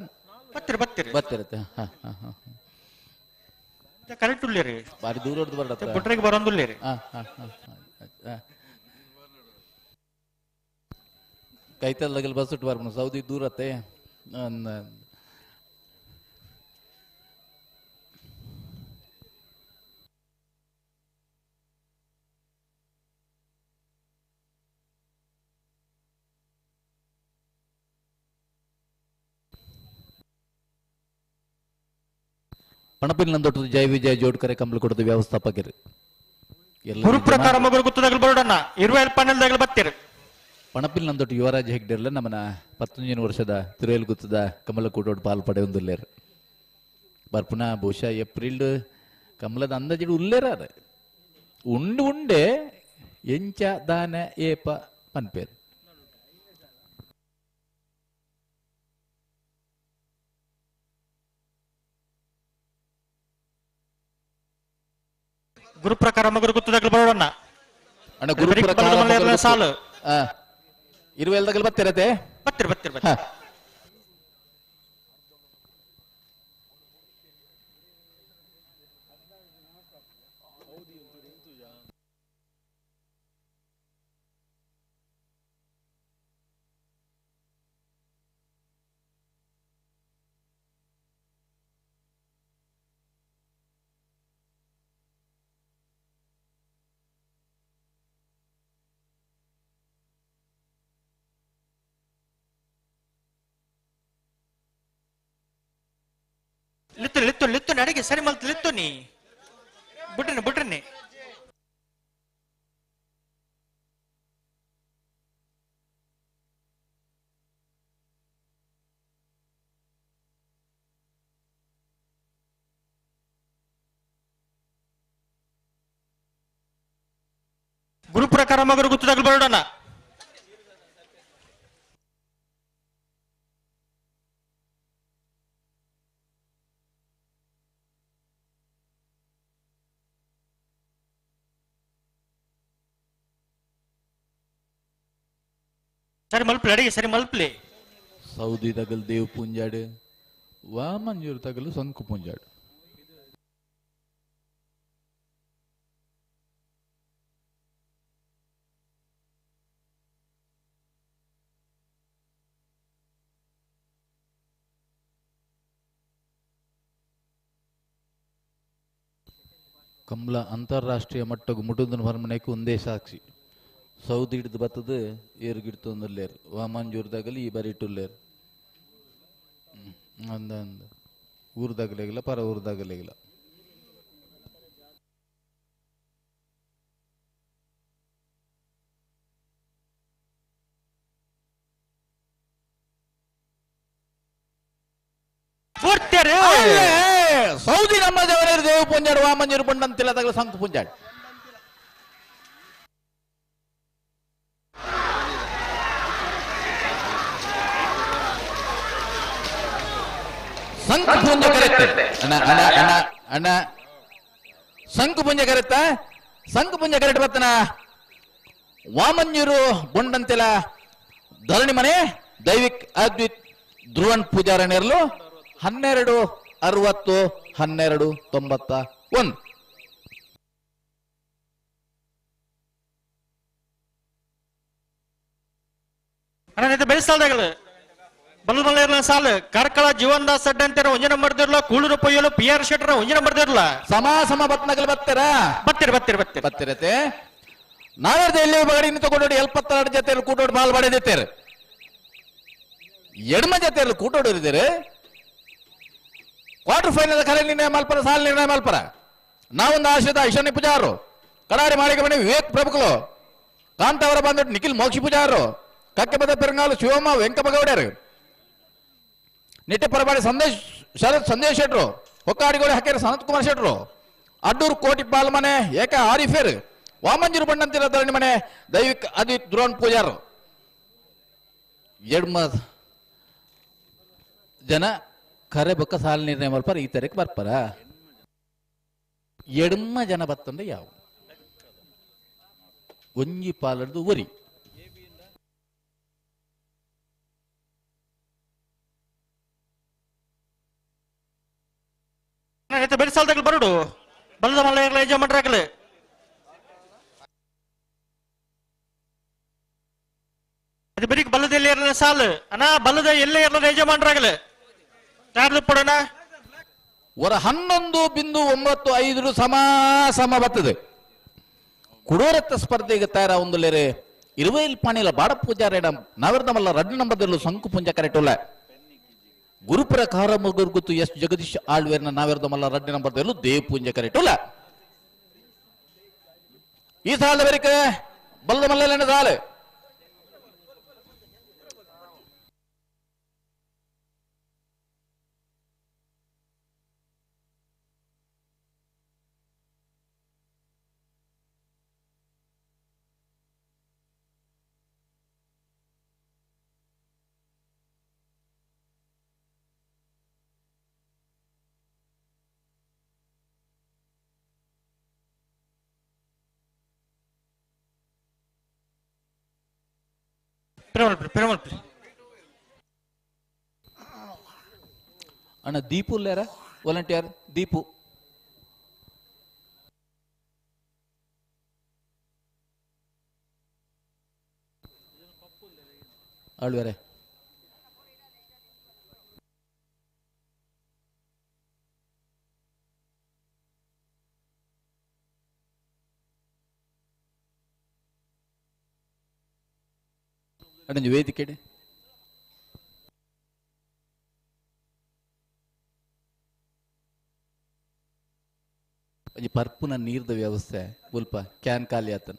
ಬರ್ತಿರತ್ತೆ ಕರೆಕ್ಟ್ ಉಳ್ಳೇರಿ ಬಾರಿ ದೂರ ಹೊಡೆದು ಬರತ್ತೆ ಬಿಟ್ರೆಗೆ ಬರೋದಿಲ್ಲೇರಿ ಕೈತಲ್ದಾಗಲು ಬಸ್ ಇಟ್ಟು ಬರ್ಬೋದು ಸೌದಿ ದೂರತ್ತೆ ಪಣಪಿಲ್ನಂದೊಟ್ಟು ಜಯ ವಿಜಯ ಜೋಡ್ಕರೆ ಕಂಬಳು ಕೊಡದ ವ್ಯವಸ್ಥಾಪಕರು ಗುರು ಪ್ರಕಾರ ಮಗಳು ಗುತ್ತದಾಗಲು ಬರೋಡಣ್ಣ 20 ಬತ್ತೀರಿ ಪಣಪಿಲ್ನಂದೊಟ್ಟು ಯುವರಾಜ್ ಹೆಗ್ಡೆರ್ಲ ನಮ್ಮನ 19 ವರ್ಷದ ತಿರುವೇಲ್ ಗುತ್ತದ ಕಮಲ ಕೂಟೋಡು ಪಾಲು ಪಡೆ ಒಂದುಲ್ಲೇರು ಬರ್ಪುನ ಬಹುಶಃ ಏಪ್ರಿಲ್ ಕಮಲದ ಅಂದಾಜಿಡು ಉಲ್ಲೇರ ಉಂಡೆ ಎಂಚ ದಾನ ಏಪ ಪನ್ಪೇರು ಗುರು ಪ್ರಕಾರ ಮಗರು ಗುತ್ತದಾಗಲು ಬರೋಡಣ್ಣ ಅಣ್ಣ ಗುರು ಪ್ರಕಾರ ಸಾಲು ಇರುವೆಲ್ದಾಗಲು ಬರ್ತಿರತ್ತೆ ಬತ್ತೀರಿ ಲಿತ್ತು ಅಡಿಗೆ ಸರಿ ಮಲ್ತು ಲಿತ್ತು ನೀ ಬಿಟ್ರನಿ ಗುರು ಪ್ರಕಾರ ಮಗರು ಗುತ್ತದಾಗಲು ಬರೋಡಣ್ಣ ಸರಿ ಮಲ್ಪಲಿ ಅಡಿಗೆ ಸರಿ ಮಲ್ಪಲಿ ಸೌದಿ ತಗಲು ದೇವ್ ಪುಂಜಾಡು ವಾಮಂಜೂರು ತಗಲು ಸಂಕು ಪುಂಜಾಡು ಕಮಲ ಅಂತಾರಾಷ್ಟ್ರೀಯ ಮಟ್ಟಕ್ಕೆ ಮುಟ್ಟುದನ್ನು ಹೊರಮನೆಗೆ ಒಂದೇ ಸಾಕ್ಷಿ ಸೌದಿ ಹಿಡಿದು ಬರ್ತದೆ ಏರು ಗಿಡ್ತೊಂದಲ್ಲೇರು ವಾಮಂಜೂರ್ದಾಗಲಿ ಈ ಬಾರಿ ಇಟ್ಟುಲ್ಲೇರು ಅಂದ ಅಂದ ಊರ್ದಾಗಲೇಗಿಲ್ಲ ಪರ ಊರ್ದಾಗಲೇಗಿಲ್ಲ. ಸೌದಿ ನಮ್ಮ ದೇವರೇರು ದೇವ ಪುಂಜಾಡು ವಾಮಂಜೂರು ಬಂಡಂತಿಲ್ಲ ತಗಲ ಸಂಕು ಪುಂಜಾಡು ಸಂಕು ಪುಂಜ ಕರೆತ್ತೆ ಅಣ್ಣ ಅಣ್ಣ ಅಣ್ಣ ಅಣ್ಣ ಸಂಕು ಪುಂಜ ಕರೆತ್ತ ಸಂಕು ಪುಂಜ ಕರೆಕ್ಟ್ ಬರ್ತನ ವಾಮಂಜೂರು ಬೊಂಡಂತಿಲ್ಲ ಧರಣಿ ಮನೆ ದೈವಿಕ್ ಅದ್ವಿತ್ ಧ್ರುವನ್ ಪೂಜಾರಣ್ಯರ್ಲು 1260 1291. ಬೆಳೆಸಾಲ್ದಾಗಲ್ಲ ಬಲ್ಮಲ್ಲ ಸಾಲ ಕಾರ್ಕಳ ಜೀವನ್ದಾಸ್ ಅಡ್ಡ ಅಂತಾರ ಒಂಜ ನಂಬರ್ ದಿರ್ಲ ಕೂಳೂರು ಪೊಯ್ಯಲು PR ಶೆಟ್ರ ಒಂಜ ನಂಬರ್ ದಿರ್ಲ ಸಮ ಬತ್ನಗಲ್ ಬತ್ತೀರ ಬತ್ತಿರತೆ ನಾವೇರ್ದ ಎಲ್ಲಿ ಬಗಡಿ ತಗೊಂಡು 72 ಜೊತೆಯಲ್ಲಿ ಕೂಟೋಡು ಬಾಲ್ ಬಡಿದಿತ್ತೇರು ಎಡ್ಮ ಜೊತೆಯಲ್ಲಿ ಕೂಟೋಡು ಇರಿದಿರು ಕ್ವಾರ್ಟರ್ ಫೈನಲ್ ಕರೆ ನಿರ್ಣಯ ಮಲ್ಪರ ಸಾಲ ನಿರ್ಣಯ ಮಲ್ಪರ ನಾವೊಂದು ಆಶ್ರಿತ ಐಶಾನ್ಯ ಪೂಜಾರರು ಕಡಾರಿ ಮಾಳಿಗೆ ಮನೆ ವಿವೇಕ್ ಪ್ರಭುಗಳು ಕಾಂತವರ ಬಂದ್ಬಿಟ್ಟು ನಿಖಿಲ್ ಮೋಕ್ಷಿ ಪೂಜಾರರು ಕಕ್ಕೆಬದ ಪೆರಂಗಾಲು ಶಿವಮ್ಮ ವೆಂಕಮಗೌಡರು ನಿಟ್ಟೆ ಪರಬಾಡಿ ಸಂದೇಶ್ ಶರತ್ ಸಂದೇಶ್ ಶೆಟ್ರು ಹೊಕ್ಕಾಡಿಗೋಡೆ ಹಕ್ಕೇರಿ ಸನತ್ ಕುಮಾರ್ ಶೆಟ್ರು ಅಡ್ಡೂರು ಕೋಟಿ ಪಾಲ್ ಮನೆ ಏಕ ಆರಿಫೇರ್ ವಾಮಂಜೂರು ಬಣ್ಣಂತಿರ ಧರಣಿ ಮನೆ ದೈವಿಕ್ ಅದಿತ್ ಧ್ರುವನ್ ಪೂಜಾರು ಎಡ್ಮ ಜನ ಖರೆ ಬೊಕ್ಕ ಸಾಲ ನಿರ್ಣಯ ಮಲ್ಪರ ಈ ತರಕ್ಕೆ ಬರ್ಪರ ಎಡ್ಮ ಜನ ಬತ್ತಂದ್ರೆ ಯಾವ ಒಂಜಿ ಪಾಲರ್ದು ಒರಿ ಬೆಳೆಸಾಲ್ದಾಗ ಬರುಡು ಬಲ್ಲದ ಮಲ್ಲ ಎಂಜಾಯ್ ಮಾಡ್ರಾಗಲೆ ಅದು ಬರೀ ಬಲ್ಲದಲ್ಲಿ ಇರಲ ಸಾಲು ಅಣ್ಣ ಬಲ್ಲದ ಎಲ್ಲೇ ಇರಲ ಎಂಜಾಯ್ ಮಾಡ್ರಾಗಲೆ ಯಾರ್ದು ಪಡೋಣ ಒರ 11.95 ಸಮ ಬರ್ತದೆ ಕುಡೋರತ್ತ ಸ್ಪರ್ಧೆಗೆ ತಯಾರ ಒಂದುಲೇರೆ 20 ಪಾಣಿಲ ಬಾಡ ಪೂಜಾರೇಡ ನಾವಿರ್ದ ಮಲ್ಲ ರಡ್ಡು ನಂಬರ್ದಲ್ಲೂ ಸಂಕು ಪುಂಜ ಕರೆಕ್ಟುಲ್ಲ ಗುರುಪುರ ಕಾರಮಗುರ್ಗುತ್ತು ಎಸ್ ಜಗದೀಶ್ ಆಳ್ವೇರ್ನ ನಾವಿರ್ದ ಮಲ್ಲ ರಡ್ಡು ನಂಬರ್ದಲ್ಲೂ ದೇವ್ ಪೂಂಜ ಕರೆಕ್ಟುಲ್ಲ ಈ ಸಾಲ ಬೇರೆ ಬಲ್ಲದ ಮಲ್ಲ ಸಾಲು ಅಣ್ಣ ದೀಪು ಲೇರ ವಾಲಂಟಿಯರ್ ದೀಪು ಆಳ್ವೇರೆ ಅಣ್ಣ ವೇದಿಕೆ ಪರ್ಪುನ ನೀರ್ದ ವ್ಯವಸ್ಥೆ ಸ್ವಲ್ಪ ಕ್ಯಾನ್ ಖಾಲಿ ಆತನ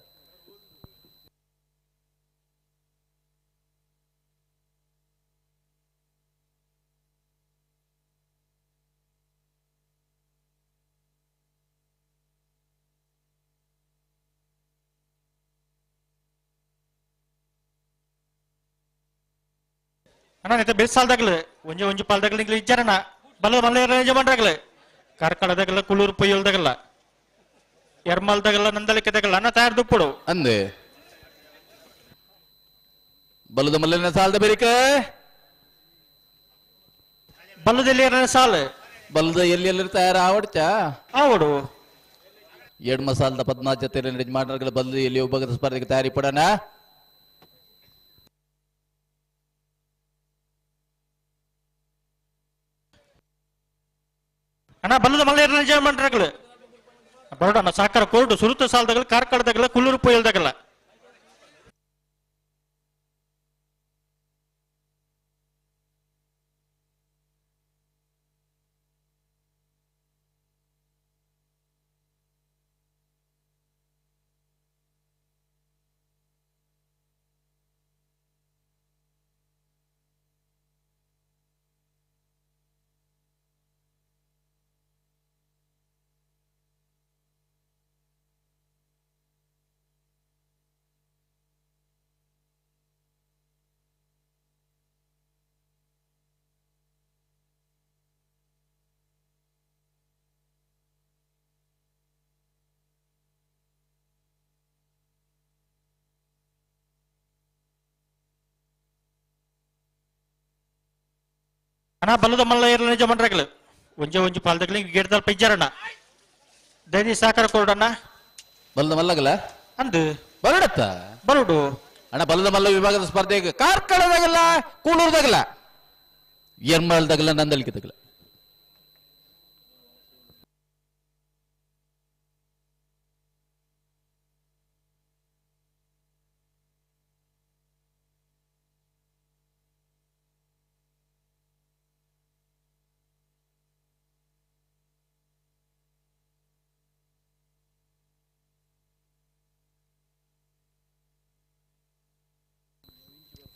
ಅಣ್ಣ ಬೆಳೆಸಾಲ್ದಾಗಲೆ ಒಂಜಿ ಪಾಲ್ದಾಗಲ ನಿಗ್ಲಿ ಇಜ್ಜಾರಣ ಬಲ್ಲ ಮಲ್ಲ ಎಂಜಾಯ್ ಮಾಡ್ರಾಗಲೆ ಕಾರ್ಕಳದಾಗಲ್ಲ ಕುಳೂರು ಪೊಯ್ಯಲ್ದಾಗಲ್ಲ ಎರ್ಮಲ್ದಾಗಲ್ಲ ನಂದಲಿಕೆದಾಗಲ್ಲ ಅನ್ನ ತಯಾರು ದುಪ್ಪುಡು ಅಂದೆ ಬಲ್ಲದ ಮಲ್ಲಿನ ಸಾಲದ ಬೇರಿಕ ಬಲ್ಲದಲ್ಲಿ ಸಾಲು ಬಲ್ಲದ ಎಲ್ಲಿ ತಯಾರ ಆವಡ್ಚ ಆವಡು ಎಡ್ ಮಸಾಲದ 14 ಜೊತೆ ಮಾಡ್ರ ಬಲ್ಲದ ಎಲ್ಲಿ ಒಬ್ಬಗದ ಸ್ಪರ್ಧೆಗೆ ತಯಾರಿ ಪಡೋಣ ಅಣ್ಣ ಬಲ್ಲದ ಮಲ್ಲ ಎಂಜಾಯ್ ಮಾಡ್ರಾಗಲೆ ಬರೋಣ ಸಾಕಾರ ಕೋರ್ಟ್ ಸುರುತ ಸಾಲದಾಗಲ್ಲ ಕಾರ್ಕಳದಾಗಲ್ಲ ಕುಳ್ಳೂರು ಪೊಯ್ಯಲ್ದಾಗಲ್ಲ ಅಣ್ಣ ಬಲ್ಲದ ಮಲ್ಲ ಇರಲ ನಿಜ ಮಂಡ್ರಗಳು ಒಂಜಿ ಪಾಲ್ದಗ್ಲಿ ಗಿಡದಲ್ಲಿ ಪೈಜಾರಣ್ಣ ದೈನಿ ಸಾಕಾರ ಕೊಡಣ್ಣ ಬಲ್ಲದ ಮಲ್ಲಗಲ ಅಂದು ಬರಡತ್ತ ಬರುಡು ಅಣ್ಣ ಬಲ್ಲದ ಮಲ್ಲ ವಿಭಾಗದ ಸ್ಪರ್ಧೆಗೆ ಕಾರ್ಕಳದಾಗಲ್ಲ ಕೂಳೂರ್ದಾಗಲ್ಲ ಎರ್ಮಳದಾಗಲ್ಲ ನಂದಲಿಕೆದಾಗಲ್ಲ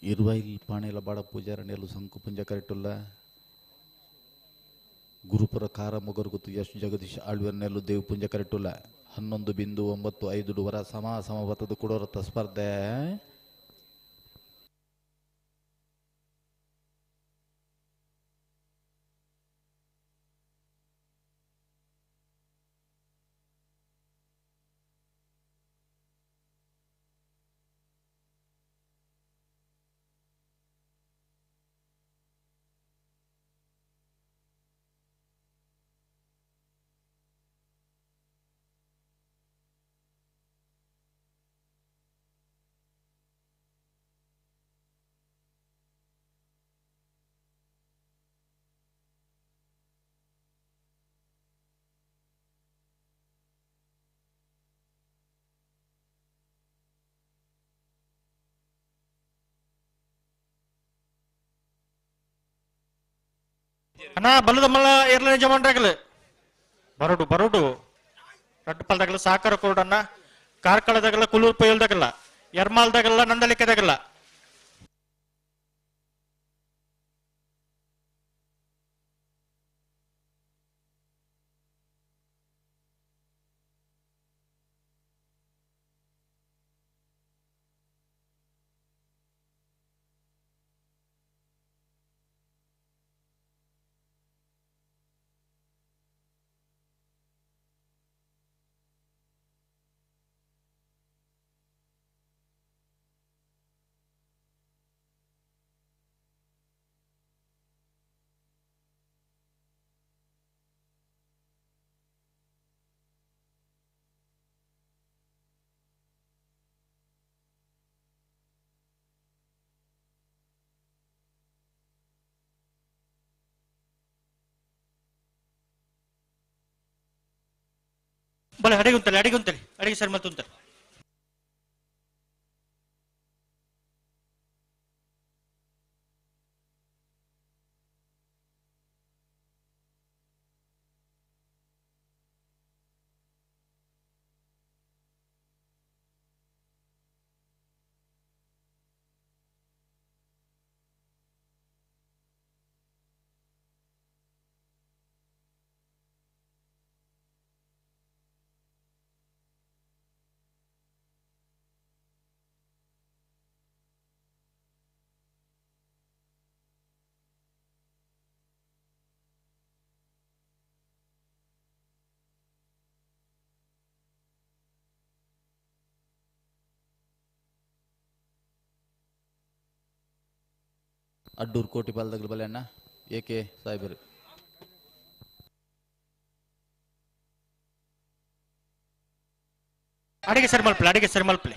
ఇరువైల్ పాణేల బాడ పూజార నేలు సంకు పుంజ కరెక్టుల్ల ಗುರುಪುರ ಕಾರ ಮೊಗರುಗುತ್ತು ಯಶ್ ಜಗದೀಶ್ ಆಳ್ವರ್ ನೆಲ್ಲು ದೇವ್ ಪುಂಜ ಕರೆಕ್ಟುಲ್ಲ 11.95 ವರ ಸಮಬತ್ತದ ಕೊಡೋರತ್ತ ಸ್ಪರ್ಧೆ ಅಣ್ಣ ಬಲ್ಲದ ಮಲ್ಲ ಇರಲ ನಿಜ ಮಂಡ್ರಗಳು ಬರುಡು ರಡ್ಡು ಪಾಲ್ದಾಗಲ್ಲ ಸಾಕಾರ ಕೊಡಣ್ಣ ಕಾರ್ಕಳದಾಗಲ್ಲ ಕುಲೂರ್ ಪೊಯ್ಯಲ್ದಾಗಲ್ಲ ಎರ್ಮಾಲ್ದಾಗಲ್ಲ ನಂದಲಿಕೆದಾಗಲ್ಲ ಬಲೆ ಅಡಿಗೆ ಸರ್ ಮತ್ತುಂತಲೆ ಅಡ್ಡೂರು ಕೋಟಿ ಪಾಲ್ದಾಗಲ ಬಲೆ ಅಣ್ಣ ಏಕೆ ಸಾಹೇಬರು ಅಡಿಗೆ ಸರ್ ಮಲ್ಪಲೆ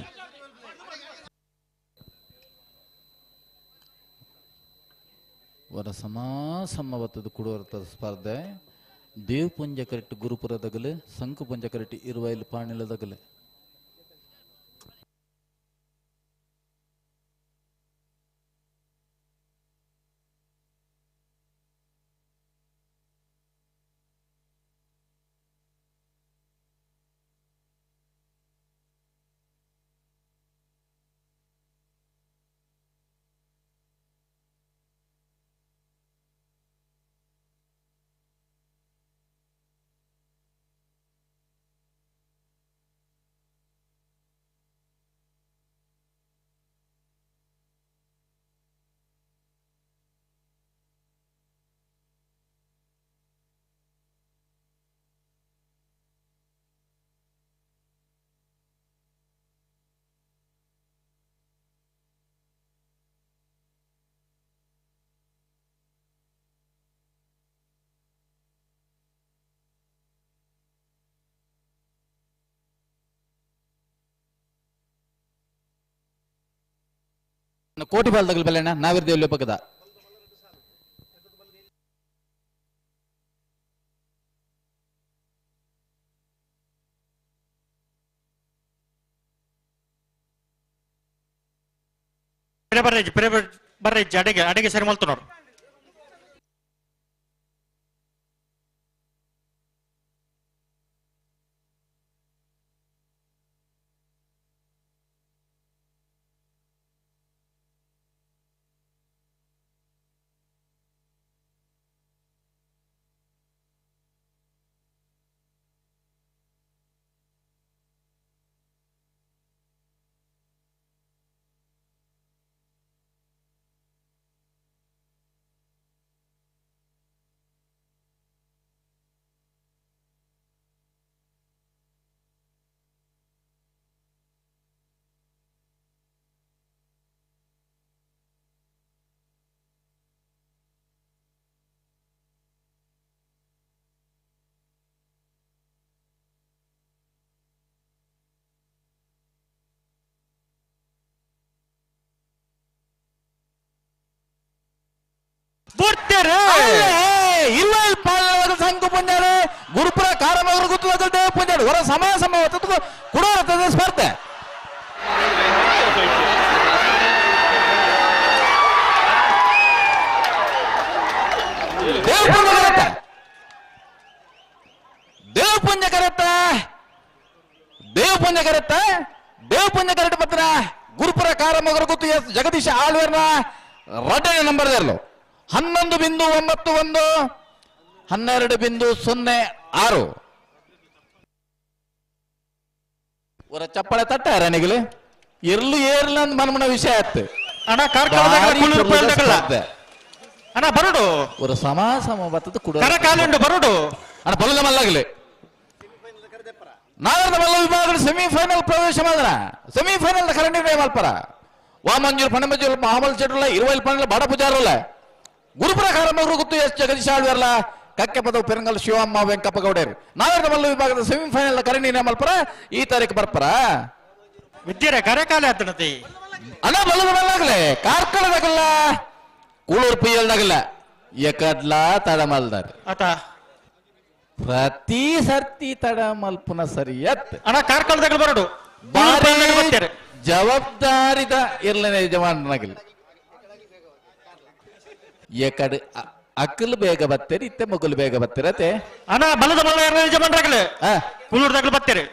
ವರ ಸಮಬತ್ತದ ಕೊಡುವರ್ತದ ಸ್ಪರ್ಧೆ ದೇವ್ ಪುಂಜ ಕರೆಕ್ಟ್ ಗುರುಪುರದಾಗಲೆ ಸಂಕು ಪುಂಜ ಕರೆಕ್ಟ್ ಇರುವೈಲ್ ಪಾಣಿಲದಾಗಲೆ ಕೋಟಿ ಬಾಲ್ದಗಲ್ ಬೆಲೆನ ನಾವಿರ್ದೇವ್ ಪಕ್ಕದ ಬರ್ರಿ ಅಡಿಗೆ ಸರಿ ಮಲ್ತು ನೋಡು. ಸಂಘ ಪುಂಜಾರು ಗುರುಪುರ ಕಾರಮಗರು ಗುತ್ತುವ ದೇವ ಪುಂಜಾರು ಹೊರ ಸಮಯ ಕೊಡುವ ಸ್ಪರ್ಧೆ ದೇವ ಪುಂಜ ಕರೆಕ್ಟ್ ಪತ್ರ ಗುರುಪುರ ಕಾರಮಗರು ಗುತ್ತು ಎಸ್ ಜಗದೀಶ ಆಳ್ವೇರ್ನ ರಡ್ಡನೇ ನಂಬರ್ 11.91 12.06 ஒரு ಚಪ್ಪಳೆ ತಟ್ಟಾರ ನಿಗಲು ಇರ್ಲು ಏರ್ಲ ಅಂತ ಮನಮನ ವಿಷಯ ಆಯ್ತು ಅಣ್ಣ ಅಣ್ಣ ಬರುಡು ஒரு ಸಮ ಬತ್ತದ ಕುಡ ಕಾಲುಂಡು ಬರುಡು ಅಣ್ಣ ಬಲ್ಲದ ಮಲ್ಲಾಗಲಿ ನಾಗರದ ಮಲ್ಲ ವಿಭಾಗದ ಸೆಮಿಫೈನಲ್ ಪ್ರವೇಶ ಮಾಡಿದ್ರ ಸೆಮಿಫೈನಲ್ ಕರೆಂಟ್ ಮಲ್ಪರ ವಾಮಂಜೂರು ಪಣಮಂಜೂರು ಮಹಾಮಲ್ ಚೆಟ್ರಲ್ಲ 20 ಪಣಲ ಬಡ ಪೂಜಾರಲ್ಲ ಗುರುಪುರ ಕಾರಮಗರು ಗುತ್ತು ಎಸ್ ಜಗದೀಶ ಆಳ್ವೇರ್ಲ ಕಕ್ಕೆ ಪದವು ಪೆರಂಗಲ್ ಶಿವಮ್ಮ ವೆಂಕಪ್ಪ ಗೌಡರು ನಾಗರದ ಮಲ್ಲ ವಿಭಾಗದ ಸೆಮಿಫೈನಲ್ ಕರೆಂಟ್ ಮಲ್ಪರ ಈ ತಾರೀಕು ಬರ್ಪರ ವಿದ್ಯೆರೆ ಕರೆಕಾಲ ಆತನತಿ ಅಣ್ಣ ಬಲ್ಲದ ಮಲ್ಲಾಗಲೇ ಕಾರ್ಕಳದಾಗಲ್ಲ ಕೂಳೂರು ಪುಯ್ಯಲ್ದಾಗಲ್ಲ ಎಕಡ್ಲ ತಡಮಲ್ದಾರ ಆತ ಪ್ರತಿ ಸರ್ತಿ ತಡಮಲ್ಪುನ ಸರಿಯತ್ ಅಣ್ಣ ಕಾರ್ಕಳದಾಗ ಬರಡು ಬಾರಿ ಜವಾಬ್ದಾರಿದ ಇರ್ಲನೆ ಯಜಮಾನನಾಗಿಲ್ಲ ಎಕಡೆ ಅಕ್ಕಲು ಬೇಗ ಬತ್ತೇರಿ ಇತ್ತೆ ಮಗುಲು ಬೇಗ ಬತ್ತಿರತೆ ಅಣ್ಣ ಬಲದ ಮಲ್ಲ ಯಜಮಾನರಾಗಲೇ ಕೂಳೂರ್ದಾಗಲು ಬತ್ತೇರಿ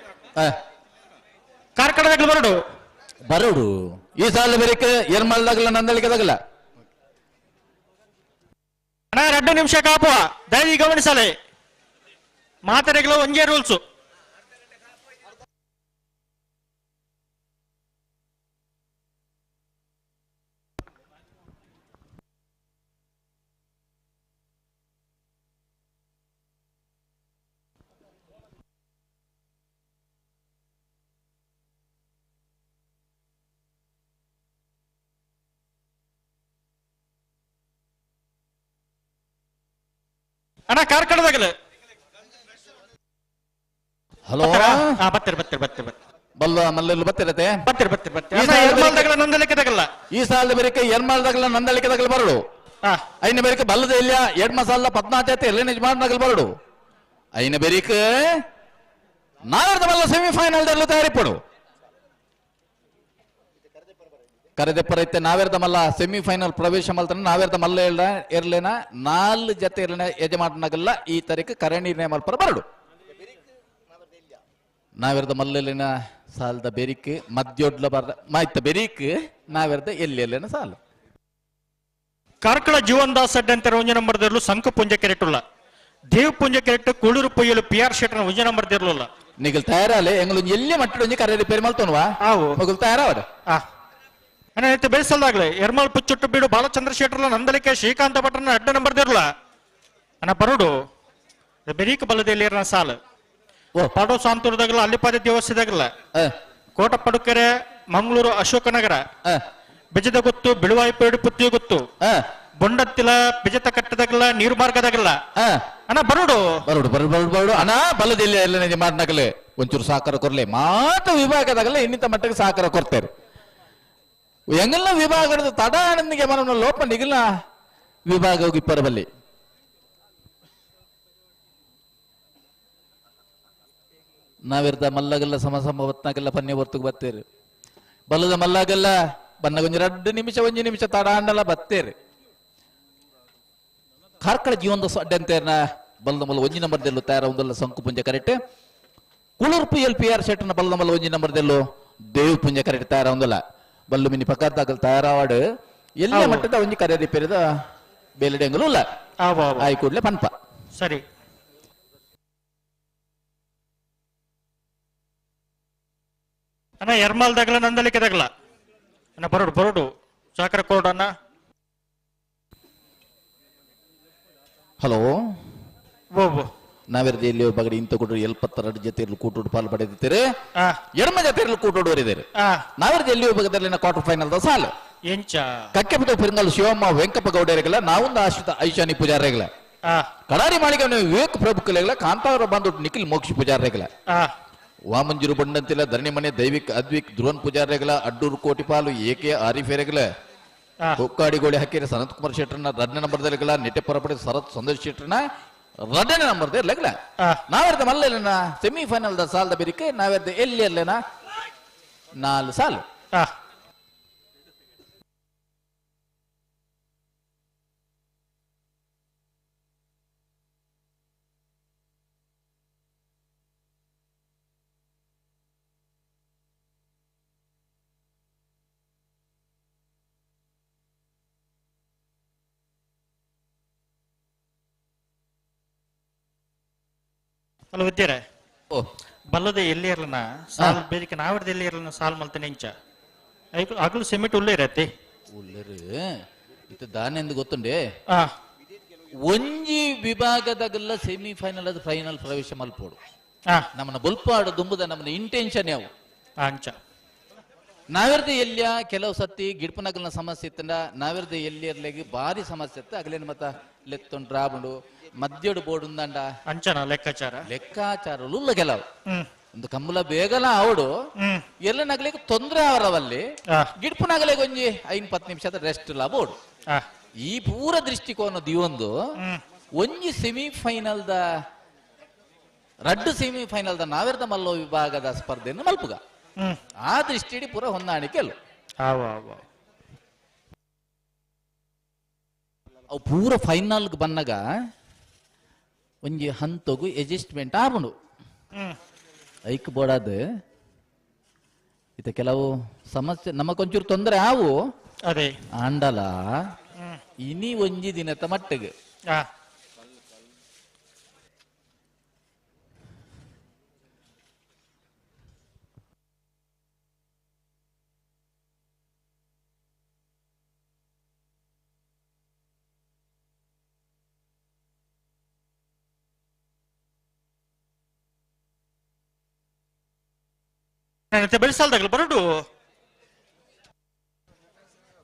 ಕಾರ್ಕಳದಾಗ ಬರಡು ಈ ಸಾಲ ಬೇರೆ ಎರ್ಮಲ್ದಾಗಲ್ಲ ನಂದಳಿಕೆದಾಗಲ್ಲ ಅಣ್ಣ 2 ನಿಮಿಷ ಕಾಪುವ ದಯವಿ ಗಮನಿಸಲೇ ಮಾತರೆಗಳು ಒಂದೇ ರೂಲ್ಸು ಅಣ್ಣ ಕಾರ್ಕಳದಾಗಲೇ ಹಲೋ ಬತ್ತಿರ ಬಲ್ಲ ಮಲ್ಲೆಲ್ಲ ಬತ್ತಿರತೆ ನಂದಲಿಕೆದಾಗಲ್ಲ ಈ ಸಾಲದ ಬೇರೆ ಎರ್ಮಾಲ್ದಾಗಲ್ಲ ನಂದಳಿಕೆದಾಗಲ್ಲ ಬರಡು ಐನ ಬೇರೆ ಬಲ್ಲದ ಇಲ್ಲ 2 ಸಾಲ 14 ಎಲ್ಲ ಯಜಮಾನದಾಗಲ್ಲ ಬರಡು ಐನ ಬೇರಿಕ ನಾಗರದ ಬಲ್ಲ ಸೆಮಿಫೈನಲ್ ತಯಾರಿಪಡು ಕರೆದೆಪ್ಪರ ಐತೆ ನಾವೇರ್ದ ಮಲ್ಲ ಸೆಮಿಫೈನಲ್ ಪ್ರವೇಶ ಮಲ್ತಾನೆ ನಾವೇರ್ದ ಮಲ್ಲ ಇರ್ಲೇನ 4 ಜೊತೆ ಇರ್ಲೇನ ಯಜಮಾನನಾಗಲ್ಲ ಈ ತಾರೀಕು ಕರೆಣೀರ್ನೇ ಮಲ್ಪರ ಬರಡು ನಾವೆರ್ದ ಮಲ್ಲೆಲಿನ ಸಾಲದ ಬೆರಿಕ್ ಮಧ್ಯೋಡ್ಲ ಬರ್ದ ಮಾಯ್ತ ಬೆರಿಕ್ ನಾವೆರ್ದ ಎಲ್ಲೆಲ್ಲೇನ ಸಾಲ ಕಾರ್ಕಳ ಜೀವನ್ದಾಸ್ ಅಡ್ಡ ಅಂತ ಒಂಜ ನಂಬರ್ದಿರ್ಲು ಸಂಕ ಪುಂಜ ಕೆರೆಟ್ಟುಲ್ಲ ದೇವ್ ಪುಂಜ ಕೆರೆಟ್ಟು ಕೂಳೂರು ಪೊಯ್ಯಲು PR ಶೆಟ್ರನ ಒಂಜ ನಂಬರ್ದಿರ್ಲಿಲ್ಲ ನಿಗಲ್ ತಯಾರಲೆ ಎಂಗಳು ಎಲ್ಲಿ ಮಟ್ಟಡ ಒಂಜಿ ಕರೆ ರಿಪೇರಿ ಮಲ್ತೋನ್ವಾ ಮಗಲ್ ತಯಾರವಡ ಅಣ್ಣ ಬೆಳೆಸಲ್ದಾಗ್ಲೆ ಎರ್ಮಲ್ ಪುಚ್ಚುಟ್ಟು ಬೀಡು ಬಾಲಚಂದ್ರಶೇಖರ್ಲ ನಂದಲಿಕೆ ಶ್ರೀಕಾಂತ ಭಟ್ರನ ಅಡ್ಡ ನಂಬರ್ದಿರ್ಲ ಅಣ್ಣ ಬರುಡು ಬೆರೀಕ ಬಲದಲ್ಲಿ ಸಾಲು ಪಾಡೋ ಸಾಂತೂರದಾಗಲ್ಲ ಅಲ್ಲಿಪಾದ ದೇವಸ್ಥಾನದಾಗಲ್ಲ ಕೋಟ ಪಡುಕೆರೆ ಮಂಗಳೂರು ಅಶೋಕನಗರ ಬೆಜದ ಗೊತ್ತು ಬಿಳುವಾಯಿಪೇಡು ಪುತ್ತಿ ಗೊತ್ತು ಬೊಂಡತ್ತಿಲ ಬೆಜತ ಕಟ್ಟದಾಗಲ್ಲ ನೀರು ಮಾರ್ಗದಾಗಲ್ಲ ಅಣ್ಣ ಬರುಡು ಬರುಡು ಅಣ್ಣ ಬಲದಿಲ್ಲ ಎಲ್ಲ ಯಜಮಾನನಾಗಲೆ ಒಂಚೂರು ಸಹಕಾರ ಕೊರ್ಲೆ ಮಾತು ವಿಭಾಗದಾಗಲ್ಲ ಇನ್ನಿತ ಮಟ್ಟಿಗೆ ಸಹಕಾರ ಕೊಡ್ತೇವೆ ಎಂಗಲ್ನ ವಿಭಾಗದ ತಡಾನಂದಿಗೆ ಮನ ಲೋಪ ನಿಗಲ್ನ ವಿಭಾಗ ಇಪ್ಪರಬಲ್ಲಿ ನಾವಿರ್ದ ಮಲ್ಲಗೆಲ್ಲ ಸಮಸಂಭವತ್ನಾಗೆಲ್ಲ ಪನ್ಯ ಹೊರ್ತಕ್ಕೆ ಬತ್ತೇರಿ ಬಲ್ಲದ ಮಲ್ಲಾಗೆಲ್ಲ ಬನ್ನ ಒಂಜಿ 2 ನಿಮಿಷ 1 ನಿಮಿಷ ತಡಾಂಡಲ್ಲ ಬತ್ತೇರಿ ಕಾರ್ಕಳ ಜೀವನದ ಸಡ್ಡೆ ಅಂತೇರ್ನ ಬಲ್ಲದ ಮಲ್ಲ 1 ನಂಬರ್ದೆಲ್ಲೂ ತಯಾರ ಒಂದಲ್ಲ ಸಂಕು Punja correct Kulur PL PR ಶೆಟ್ನ ಬಲ್ಲದ ಮಲ್ಲ 1 ನಂಬರ್ದೆಲ್ಲೂ ದೇವ್ ಪುಂಜ ಕರೆಕ್ಟ್ ತಯಾರ ಒಂದಲ್ಲ ಬಲ್ಲು ಮಿನಿ ಪಕ್ಕದಾಗಲ್ ತಯಾರಾವಾಡು ಎಲ್ಲ ಮಟ್ಟದ ಒಂಜಿ ಕರೆ ರಿಪೇರಿದ ಬೇಲೆಡೆಂಗಲು ಇಲ್ಲ ಆಯ್ ಕೂಡ್ಲೆ ಪನ್ಪ ಸರಿ ಅಣ್ಣ ಎರ್ಮಾಲ್ ದಗಲ ನಂದಲಿಕ್ಕೆ ದಗಲ ಅಣ್ಣ ಬರೋಡು ಸಾಕರ ಕೋರ್ಡ್ ಅಣ್ಣ ಹಲೋ ಓ ನಾವೆರ್ದು ಎಲ್ಲಿ ಬಗಡಿ ಇಂತ ಕೊಟ್ಟರು 72 ಜೊತೆಯಲ್ಲಿ ಕೂಟೋಡು ಪಾಲು ಪಡೆದಿದ್ದೀರಿ ಎಡಮ ಜೊತೆಯಲ್ಲಿ ಕೂಟೋಡು ವರಿದ್ದೀರಿ ನಾವೆರ್ದು ಎಲ್ಲಿ ಭಾಗದಲ್ಲಿ ಕ್ವಾರ್ಟರ್ ಫೈನಲ್ ದ ಸಾಲು ಎಂಚ ಕಕ್ಕೆಪದ ಪೆರಂಗಲ್ ಶಿವಮ್ಮ ವೆಂಕಪ್ಪ ಗೌಡರಿಗಲ ನಾವೊಂದು ಆಶ್ರಿತ ಐಶಾನಿ ಪೂಜಾರಿಗಲ ಕಡಾರಿ ಮಾಳಿಗೆ ವಿವೇಕ್ ಪ್ರಭುಕಲೆಗಲ ಕಾಂತಾವರ ಬಂದು ನಿಖಿಲ್ ಮೋಕ್ಷ ಪೂಜಾರಿಗಲ ವಾಮಂಜೂರು ಬಂಡಂತಿಲ್ಲ ಧರಣಿ ಮನೆ ದೈವಿಕ್ ಅದ್ವಿಕ್ ಧ್ರುವನ್ ಪೂಜಾರಿಗಲ ಅಡ್ಡೂರು ಕೋಟಿಪಾಲು ಏಕೆ ಆರಿಫೇರೆಗಲ ಕೊಕ್ಕಾಡಿಗೋಳಿ ಹಕ್ಕಿರ ಸನತ್ ಕುಮಾರ್ ಶೆಟ್ರನ 2ನೇ ನಂಬರ್ದಲ್ಲಿಗಲ ನೆಟ್ಟೆ ಪರಪಡೆ ಶರತ್ ಸಂದೇಶ್ ಶೆಟ್ರನ 2ನೇ ನಂಬರ್ ಇರ್ಲಗಲ ನಾವೆರ್ದ ಮಲ್ಲೆನ ಸೆಮಿಫೈನಲ್ ದ ಸಾಲದ ಬೇರಿಕೆ ನಾವೆರ್ದ ಎಲ್ಲಿ ಅಲ್ಲೇನ 4 ಸಾಲು ಅಲ್ಲ ವಿದ್ಯಾರ ಬಲ್ಲದ ಎಲ್ಲಿ ಇರಲನ ಸಾಲ್ ಬೇರಿಕೆ ನಾವಿಡ್ದ ಎಲ್ಲಿ ಇರಲನ ಸಾಲ್ ಮಲ್ತನೆ ಇಂಚ ಆಗಲು ಸಿಮೆಂಟ್ ಉಳ್ಳೇ ಇರತ್ತೆ ಉಳ್ಳರು ಇದು ದಾನ ಎಂದು ಗೊತ್ತುಂಡೆ ಒಂಜಿ ವಿಭಾಗದಾಗೆಲ್ಲ ಸೆಮಿಫೈನಲ್ ಅದು ಫೈನಲ್ ಪ್ರವೇಶ ಮಲ್ಪೋಡು ನಮ್ಮನ್ನ ಬಲ್ಪಾಡು ದುಂಬುದ ನಮ್ಮನ್ನ ಇಂಟೆನ್ಷನ್ ಯಾವ ಅಂಚ ನಾವಿರ್ದ ಎಲ್ಲಿಯ ಕೆಲವು ಸತಿ ಗಿಡ್ಪನಗಲ್ನ ಸಮಸ್ಯೆ ಇತ್ತಂಡ ನಾವಿರ್ದ ಎಲ್ಲಿ ಇರ್ಲಿಗೆ ಭಾರಿ ಸಮಸ್ಯೆ ಇತ್ತು ಅಗಲೇನು ಮತ್ತ ಲೆತ್ತೊಂಡು ರಾಬುಂಡು ಮದ್ಯೋಡು ಬೋಡುಂದಂಡ ಅಂಚನ ಲೆಕ್ಕಾಚಾರ ಉಲ್ಲ ಕೆಲವು ಒಂದು ಕಂಬಲ ಬೇಗಲ ಅವಡು ಎಲ್ಲ ನಗಲಿಗೆ ತೊಂದ್ರೆ ಅವರವಲ್ಲಿ ಗಿಡ್ಪುನಗಲಿಗೆ ಒಂಜಿ 5-10 ನಿಮಿಷದ ರೆಸ್ಟ್ ಇಲ್ಲ ಬೋಡು ಈ ಪೂರ ದೃಷ್ಟಿಕೋನ ದಿವೊಂದು ಒಂಜಿ ಸೆಮಿಫೈನಲ್ ದ 2 ಸೆಮಿಫೈನಲ್ ದ ನಾವಿರ್ದ ಮಲ್ಲೋ ವಿಭಾಗದ ಸ್ಪರ್ಧೆಯನ್ನು ಮಲ್ಪುಗ ಆ ದೃಷ್ಟಿ ಪೂರ ಹೊಂದಾಣಿಕೆ ಅಲ್ಲ ಅವು ಪೂರ ಫೈನಲ್ಗೆ ಬಂದಾಗ ಒಂಜಿ ಹಂತಗು ಅಡ್ಜಸ್ಟ್ಮೆಂಟ್ ಆಗುಂಡು ಐಕ್ ಬೋಡಾದ ಇತ ಕೆಲವು ಸಮಸ್ಯೆ ನಮಗೊಂಚೂರು ತೊಂದರೆ ಆವು ಅದೇ ಆಂಡಲ ಇನಿ ಒಂಜಿ ದಿನದ ಮಟ್ಟಿಗೆ ಬೆಳೆಸಾಲ್ದಾಗಲ್ಲ ಬರಡು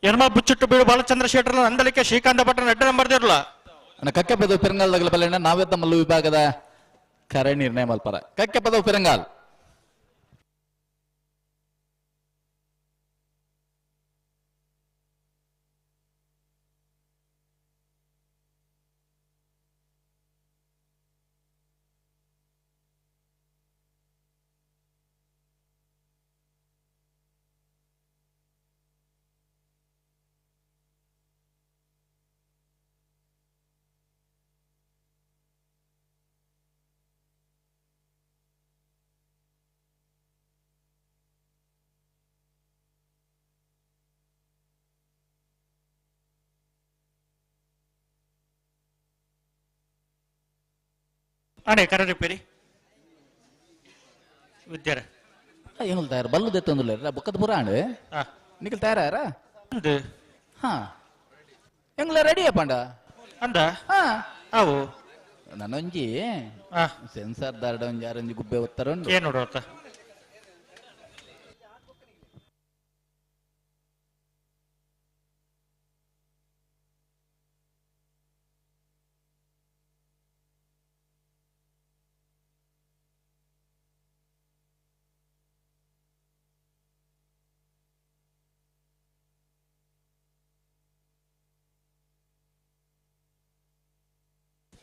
ಎರ್ಮಾ ಬುಚ್ಚುಟ್ಟು ಬೀಳು ಬಾಲಚಂದ್ರ ಶೆಟ್ಟರ್ ಅಂದಲಿಕ್ಕೆ ಶ್ರೀಕಾಂತ ಭಟ್ರ 2 ನಂಬರ್ ಇರಲ್ಲ ಕಕ್ಕೆಪದ ಪೆರಂಗಾಲ್ದಾಗಲ ಬಲ್ಲೆಣ್ಣ ನಾವೆತ್ತ ಮಲ್ಲು ವಿಭಾಗದ ಕರೆ ನಿರ್ಣಯ ಮಲ್ಪರ ಕಕ್ಕೆಪದ ಪೆರಂಗಾಲ್ ಅಣೆ ಕರ ರಿಪೇರಿ ವಿದ್ಯಾರ ಎಂಗಲ್ ತಯಾರ ಬಲ್ಲು ದೆತ್ತೊಂದುಲ್ಲ ಬೊಕ್ಕದ ಪುರ ಆಂಡ್ ನಿಖಲ್ ತಯಾರ ಹಾ ಎಂಗ್ಲ ರೆಡಿ ಪಂಡ ಅಂದ ಅವು ನನೊಂಜಿ ಸೆನ್ಸಾರ್ ದಾರ್ಡ ಒಂಜಿ ಆರೊಂಜಿ ಗುಬ್ಬೆ ಒತ್ತರಂಡು ಏನ್ ನೋಡುವತ್ತ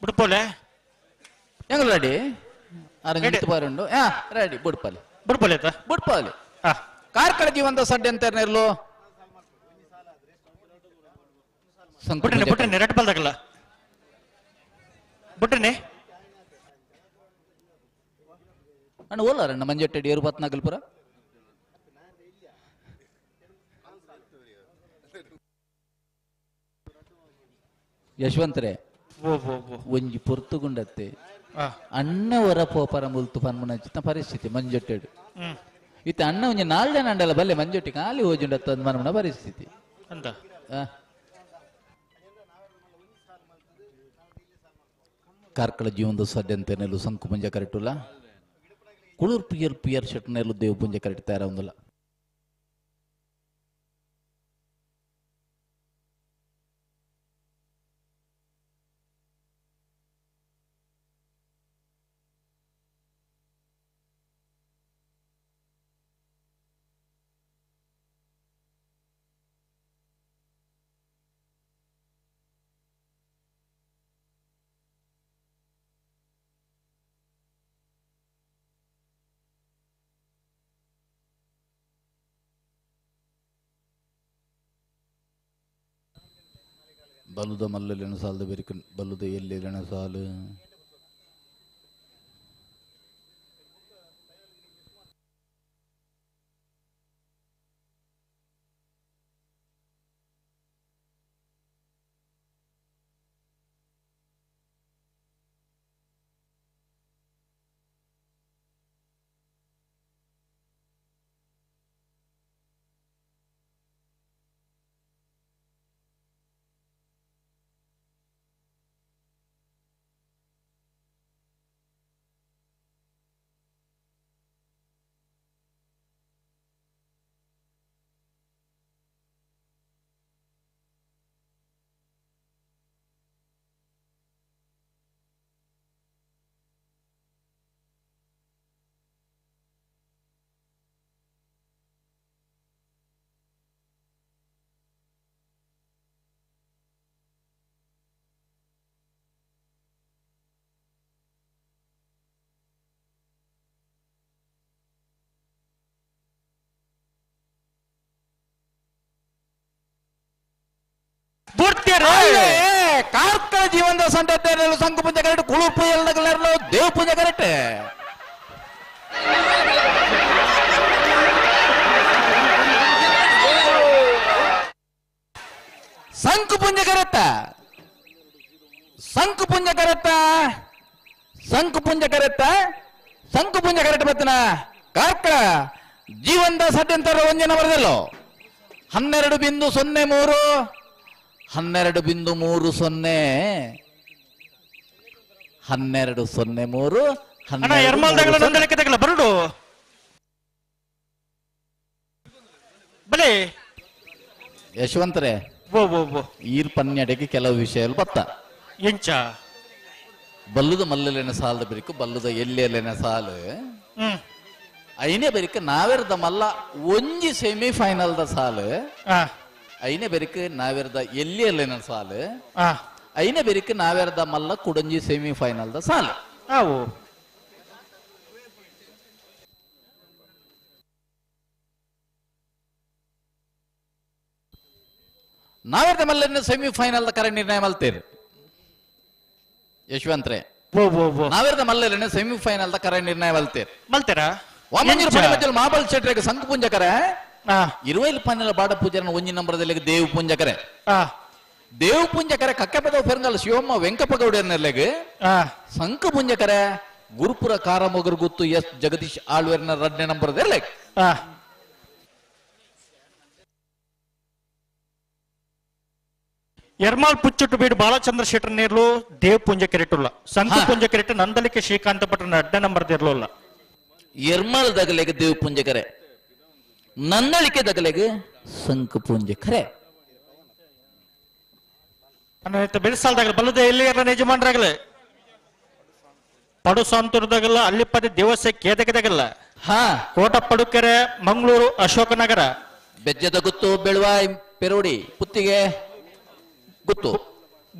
ಬುಡ್ಪೋಲೆ ಹೆಂಗ್ ರೆಡಿ ನಿಂತು ಬಾರುಂಡು ರೆಡಿ ಬುಡ್ಪಲ್ಲಿ ಬುಡ್ಪೋಲೆ ಆಯ್ತಾ ಬುಡ್ಪಲ್ಲಿ ಕಾರ್ಕಳ ಜೀವಂತ ಸಡ್ಡೆ ಅಂತ ಇರ್ಲು ಬುಟ್ರನೆ ಬುಟ್ರನೆ ರೆಡ್ ಬಾಲ್ದಾಗಲ್ಲ ಬುಟ್ರನೆ ಅಣ್ಣ ಓಲಾರಣ್ಣ ಮಂಜೆಟ್ಟಡಿ ಏರು ಬತ್ನಾಗಲ್ಪುರ ಯಶವಂತರೇ ಒಂಜಿ ಪೊರ್ತುಗುಂಡತ್ತೆ ಅಣ್ಣ ಹೊರ ಪೋಪರ ಮುಲ್ತು ಪನ್ಮುನಚಿತ ಪರಿಸ್ಥಿತಿ ಮಂಜೊಟ್ಟೆಡು ಇತ್ತ ಅಣ್ಣ ಒಂಜಿ ನಾಲ್ಡೆ ನಂಡಲ ಬಲ್ಲೆ ಮಂಜೊಟ್ಟಿ ಖಾಲಿ ಹೋಜುಂಡತ್ತ ಮನ್ಮನ ಪರಿಸ್ಥಿತಿ ಅಂತ ಕಾರ್ಕಳ ಜೀವನದ ಸಡ್ಡೆ ಅಂತ ನೆಲ್ಲು ಸಂಕು ಪುಂಜ ಕರೆಕ್ಟುಲ್ಲ ಕುಳೂರ್ ಪಿಯರ್ ಶೆಟ್ ನೆಲ್ಲು ದೇವ್ ಪುಂಜ ಕರೆಕ್ಟ್ ತಯಾರ ಒಂದಲ್ಲ ಬಲುದ ಮಲ್ಲಲೆನ ಸಾಲದ ಬೆರಿಕ ಬಲುದ ಎಲ್ಲೆಲೆನ ಸಾಲು ಕಾರ್ಕಳ ಜೀವನದ ಸಂತೆ ಸಂಘ ಪೂಜೆ ಕರೆಕ್ಟ್ ಕುಳು ಪೂಜೆ ದೇವ್ ಪೂಜೆ ಕರೆಕ್ಟ್ ಸಂಕು ಪುಂಜ ಕರೆಕ್ಟ ಸಂಕು ಪುಂಜ ಕರೆಕ್ಟ ಸಂಕು ಪುಂಜ ಕರೆಕ್ಟ ಸಂಕು ಪುಂಜ ಕರೆಕ್ಟ್ ಬತ್ತನ ಕಾರ್ಕಳ ಜೀವನದ ಸಡ್ಡೆ ಅಂತಾರ ಒಂಜನ ಬರದಲ್ಲೋ 12.03 12.03 ಬರುಡು ಬಲೆ ಯಶವಂತರೇ ಈರ್ ಪನ್ಯಡೆಗೆ ಕೆಲವು ವಿಷಯಗಳು ಬತ್ತ ಎಂಚ ಬಲ್ಲುದ ಮಲ್ಲಲೆನ ಸಾಲದ ಬೆರಿಕು ಬಲ್ಲುದ ಎಲ್ಲೆಲೆನ ಸಾಲು ಐನೇ ಬೆರಿಕ ನಾವೆರ್ದ ಮಲ್ಲ ಒಂಜಿ ಸೆಮಿಫೈನಲ್ ದ ಸಾಲು ಐನೇ ಬೆರಿಕ ನಾವೆರ್ದ ಎಲ್ಲೆಲೆನ ಸಾಲು ಐನೇ ಬೆರಿಕ ನಾವೆರ್ದ ಮಲ್ಲ ಕುಡಂಜಿ ಸೆಮಿಫೈನಲ್ ದ ಸಾಲು ನಾವೆರ್ದ ಮಲ್ಲ ಸೆಮಿಫೈನಲ್ ದ ಕರೆ ನಿರ್ಣಯ ಮಲ್ತೇರು ಯಶವಂತ್ರೆ ನಾವೆರ್ದ ಮಲ್ಲ ಸೆಮಿಫೈನಲ್ ದ ಕರೆ ನಿರ್ಣಯ ಮಲ್ತೇರಾ ಮಾಬಲ್ ಶೆಟ್ರಿಗೆ ಸಂಘ ಪುಂಜಕರೆ 20 ಪನ್ನೆಲ ಬಾಡ ಪೂಜೆನ ಒಂಜಿ ನಂಬರದಲ್ಲಿ ದೇವ್ ಪುಂಜಕರೆ ದೇವ್ ಪುಂಜಕರೆ ಕಕ್ಕಪದ ಪೆರಂಗಲ್ ಶಿವಮ್ಮ ವೆಂಕಪ್ಪಗೌಡರ್ನರ್ಲೆಗ್ ಸಂಘ ಪುಂಜಕರೆ ಗುರುಪುರ ಕಾರಮೊಗರು ಗುತ್ತು ಎಸ್ ಜಗದೀಶ್ ಆಳ್ವೇರ್ನ 2ನೇ ನಂಬರದಲ್ಲಿ ಎರ್ಮಾಲ್ ಪುಚ್ಚುಟ್ಟು ಬೀಡು ಬಾಲಚಂದ್ರ ಶೆಟ್ಟರ್ ನೇರ್ಲು ದೇವ್ ಪುಂಜ ಕೆರೆಟುಲ್ಲ ಸಂಘ ಪುಂಜ ಕೆರೆಟ್ಟು ನಂದಲಿಕೆ ಶ್ರೀಕಾಂತ ಭಟ್ರನ 2ನೇ ನಂಬರ್ ಇರ್ಲಿಲ್ಲ ಎರ್ಮಾಲ್ ದಗಲೆಗೆ ದೇವ್ ಪುಂಜಕರೆ ನಂದಳಿಕೆ ದಗಲೆಗೆ ಸಂಘ ಪುಂಜಕರೆ ಬೆಳಸಾಲ್ದಾಗಲ ಬಲ್ಲದ ಎಲ್ಲಿ ಯಜಮಾನ್ರಾಗಲೆ ಪಡು ಸಾಂತೂರದಾಗಲ್ಲ ಅಲ್ಲಿಪ್ಪದೆ ದೇವಸ್ಥೆ ಕೇದಕದಾಗಲ್ಲ ಕೋಟ ಪಡುಕೆರೆ ಮಂಗಳೂರು ಅಶೋಕನಗರ ಬೆಜ್ಜದ ಗುತ್ತು ಬೆಳುವಾಯ್ ಪೆರೋಡಿ ಪುತ್ತಿಗೆ ಗುತ್ತು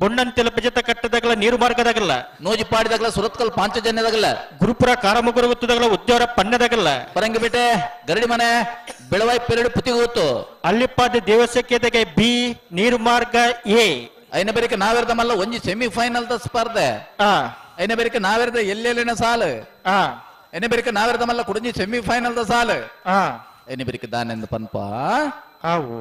ಬೊಣ್ಣಂತೆಲ ಪಜತ ಕಟ್ಟದಾಗಲ್ಲ ನೀರು ಮಾರ್ಗದಾಗಲ್ಲ ನೋಜಿ ಪಾಡಿದಾಗಲ್ಲ ಸುರತ್ಕಲ್ ಪಾಂಚಜನ್ಯದಾಗಲ್ಲ ಗುರುಪುರ ಕಾರಮಗುರು ಗೊತ್ತದಾಗಲ್ಲ ಉದ್ಯೋಗ ಪನ್ನದಾಗಲ್ಲ ಪರಂಗಿ ಬೇಟೆ ಗರಡಿ ಮನೆ ಬೆಳವಾಯಿ ಪೆರಡು ಪುತಿಗೆ ಗೊತ್ತು ಅಲ್ಲಿಪ್ಪಾದ ದೇವಸಕ್ಯದಾಗೆ ಬಿ ನೀರು ಮಾರ್ಗ ಎ ಐನ ಬೇರೆ ನಾವೆರ್ದ ಮಲ್ಲ ಒಂಜಿ ಸೆಮಿಫೈನಲ್ ದ ಸ್ಪರ್ಧೆ ಐನ ಬೇರೆ ನಾವೆರ್ದ ಎಲ್ಲೆಲ್ಲಿನ ಸಾಲು ಐನ ಬೇರೆ ನಾವೆರ್ದ ಮಲ್ಲ ಕುಡಂಜಿ ಸೆಮಿಫೈನಲ್ ದ ಸಾಲು ಐನ ಬೇರೆ ದಾನೆಂದು ಪನ್ಪ ಅವು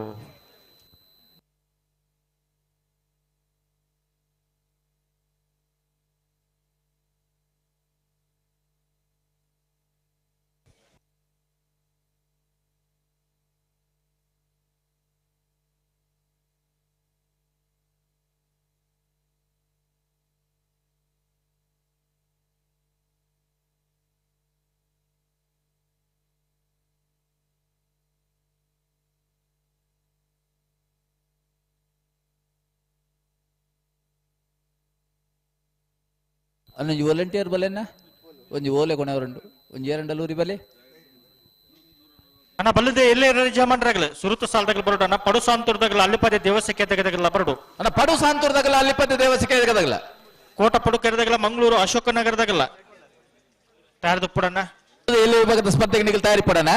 ಅಲ್ಲೊಂಜಿ ವಾಲಂಟಿಯರ್ ಬಲೆನ ಒಂಜಿ ಓಲೆ ಕೊನೆವರುಂಡು ಒಂಜಿ ಎರಡಲ್ಲೂರಿ ಬಲೆ ಅಣ್ಣ ಬಲ್ಲದೆ ಎಲ್ಲೇ ಜಮಾನ್ರಾಗಲ್ಲ ಸುರುತ ಸಾಲದಾಗಲ್ಲ ಬರೋಡು ಅಣ್ಣ ಪಡು ಸಾಂತೂರ್ದಾಗಲ್ಲ ಅಲ್ಲಿಪದೆ ದೇವಸಕ್ಕೆ ತೆಗೆದಾಗಲ್ಲ ಬರೋಡು ಅಣ್ಣ ಪಡು ಸಾಂತೂರ್ದಾಗಲ್ಲ ಅಲ್ಲಿಪದೆ ದೇವಸಕ್ಕೆ ತೆಗೆದಾಗಲ್ಲ ಕೋಟ ಪಡು ಕೆರೆದಾಗಲ್ಲ ಮಂಗಳೂರು ಅಶೋಕ ನಗರದಾಗಲ್ಲ ತಯಾರ್ದು ಪುಡಣ್ಣ ಎಲ್ಲಿ ವಿಭಾಗದ ಸ್ಪರ್ಧೆಗೆ ನಿಗಲ್ ತಯಾರಿ ಪಡೋಣ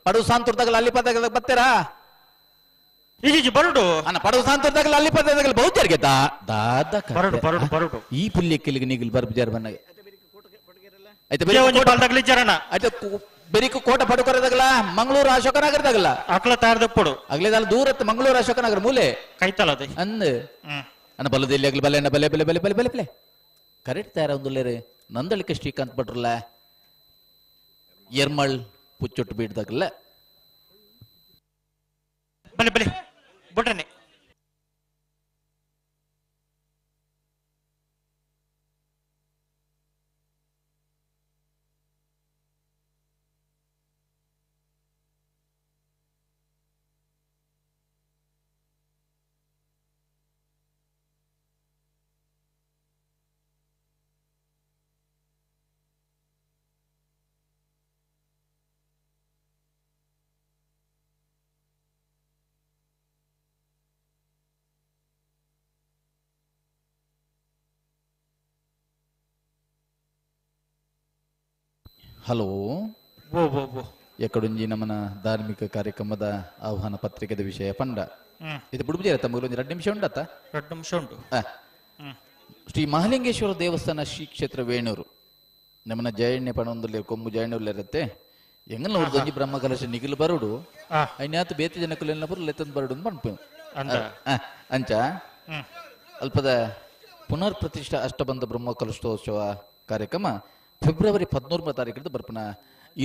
ಪಡು ಸಾಂತೂರ್ದಾಗಲ್ಲ ಅಲ್ಲಿಪದ ಬರ್ತೀರಾ ಈಜಿ ಬರೋಡು ಅನ್ನ ಪಡು ಸಾಂತೂರ್ದಾಗಲ್ಲ ಅಲ್ಲಿಪದಾಗಲ್ಲ ಬಹುಜರ್ಗೆ ಬರೋಡು ಬರೋಡು ಬರೋಡು ಈ ಪುಲ್ಯಕ್ಕಿಲಿಗೆ ನಿಗಿಲ್ ಬರ್ಬಿಜಾರ ಬನ್ನಾಗ ಬೆರಿಕು ಕೋಟ ಪಡುಕರದಾಗಲ್ಲ ಮಂಗಳೂರು ಅಶೋಕನಗರದಾಗಲ್ಲ ಅಕ್ಲ ತಯಾರ್ದ ಪಡು ಅಗ್ಲೇದಲ್ಲ ದೂರತ್ ಮಂಗಳೂರು ಅಶೋಕನಗರ ಮೂಲೆ ಕೈತಲ್ಲ ಅದೇ ಅಂದ್ ಅನ್ನ ಬಲ್ಲದಲ್ಲಿ ಆಗ್ಲಿ ಬಲೆ ಬಲೆ ಬಲೆ ಬಲೆ ಬಲೆ ಬಲೆ ಬಲೆ ಕರೆಕ್ಟ್ ತಯಾರ ಒಂದುಲ್ಲೇರಿ ನಂದಳಿಕೆ ಶ್ರೀಕಾಂತ್ ಭಟ್ರಲ್ಲ ಎರ್ಮಳ್ ಪುಚ್ಚೊಟ್ಟು ಬೀಡ್ದಾಗಲ್ಲ ಬಲೆ ಬಲೆ ಬಿಟ್ರನೆ ಹಲೋ ಓ ಓ ಓ ಎಕಡೊಂಜಿ ನಮ್ಮನ ಧಾರ್ಮಿಕ ಕಾರ್ಯಕ್ರಮದ ಆಹ್ವಾನ ಪತ್ರಿಕೆದ ವಿಷಯ ಪಂಡ ಇದು ಬಿಡುಬುಜಾರ ತಮಗೆ ಒಂದು 2 ನಿಮಿಷ ಉಂಡತ್ತ 2 ನಿಮಿಷ ಉಂಟು ಶ್ರೀ ಮಹಾಲಿಂಗೇಶ್ವರ ದೇವಸ್ಥಾನ ಶ್ರೀ ಕ್ಷೇತ್ರ ವೇಣೂರು ನಮ್ಮನ ಜಯಣ್ಯ ಪಣೊಂದಲ್ಲಿ ಕೊಂಬು ಜಯಣ್ಣಲ್ಲಿ ಇರುತ್ತೆ ಎಂಗಲ್ಲ ಅವ್ರದ್ದು ಒಂಜಿ ಬ್ರಹ್ಮ ಕಲಶ ನಿಗಿಲು ಬರುಡು ಐನ್ಯಾತು ಬೇತಿ ಜನಕುಲೆಲ್ಲ ಬರು ಲೆತ್ತಂದು ಬರುಡು ಪಂಪು ಅಂಚ ಅಲ್ಪದ ಪುನರ್ ಪ್ರತಿಷ್ಠಾ ಅಷ್ಟಬಂಧ ಬ್ರಹ್ಮ ಕಲಶೋತ್ಸವ ಕಾರ್ಯಕ್ರಮ ಫೆಬ್ರವರಿ 14ನೇ ತಾರೀಕಿಂದ ಬರ್ಪನ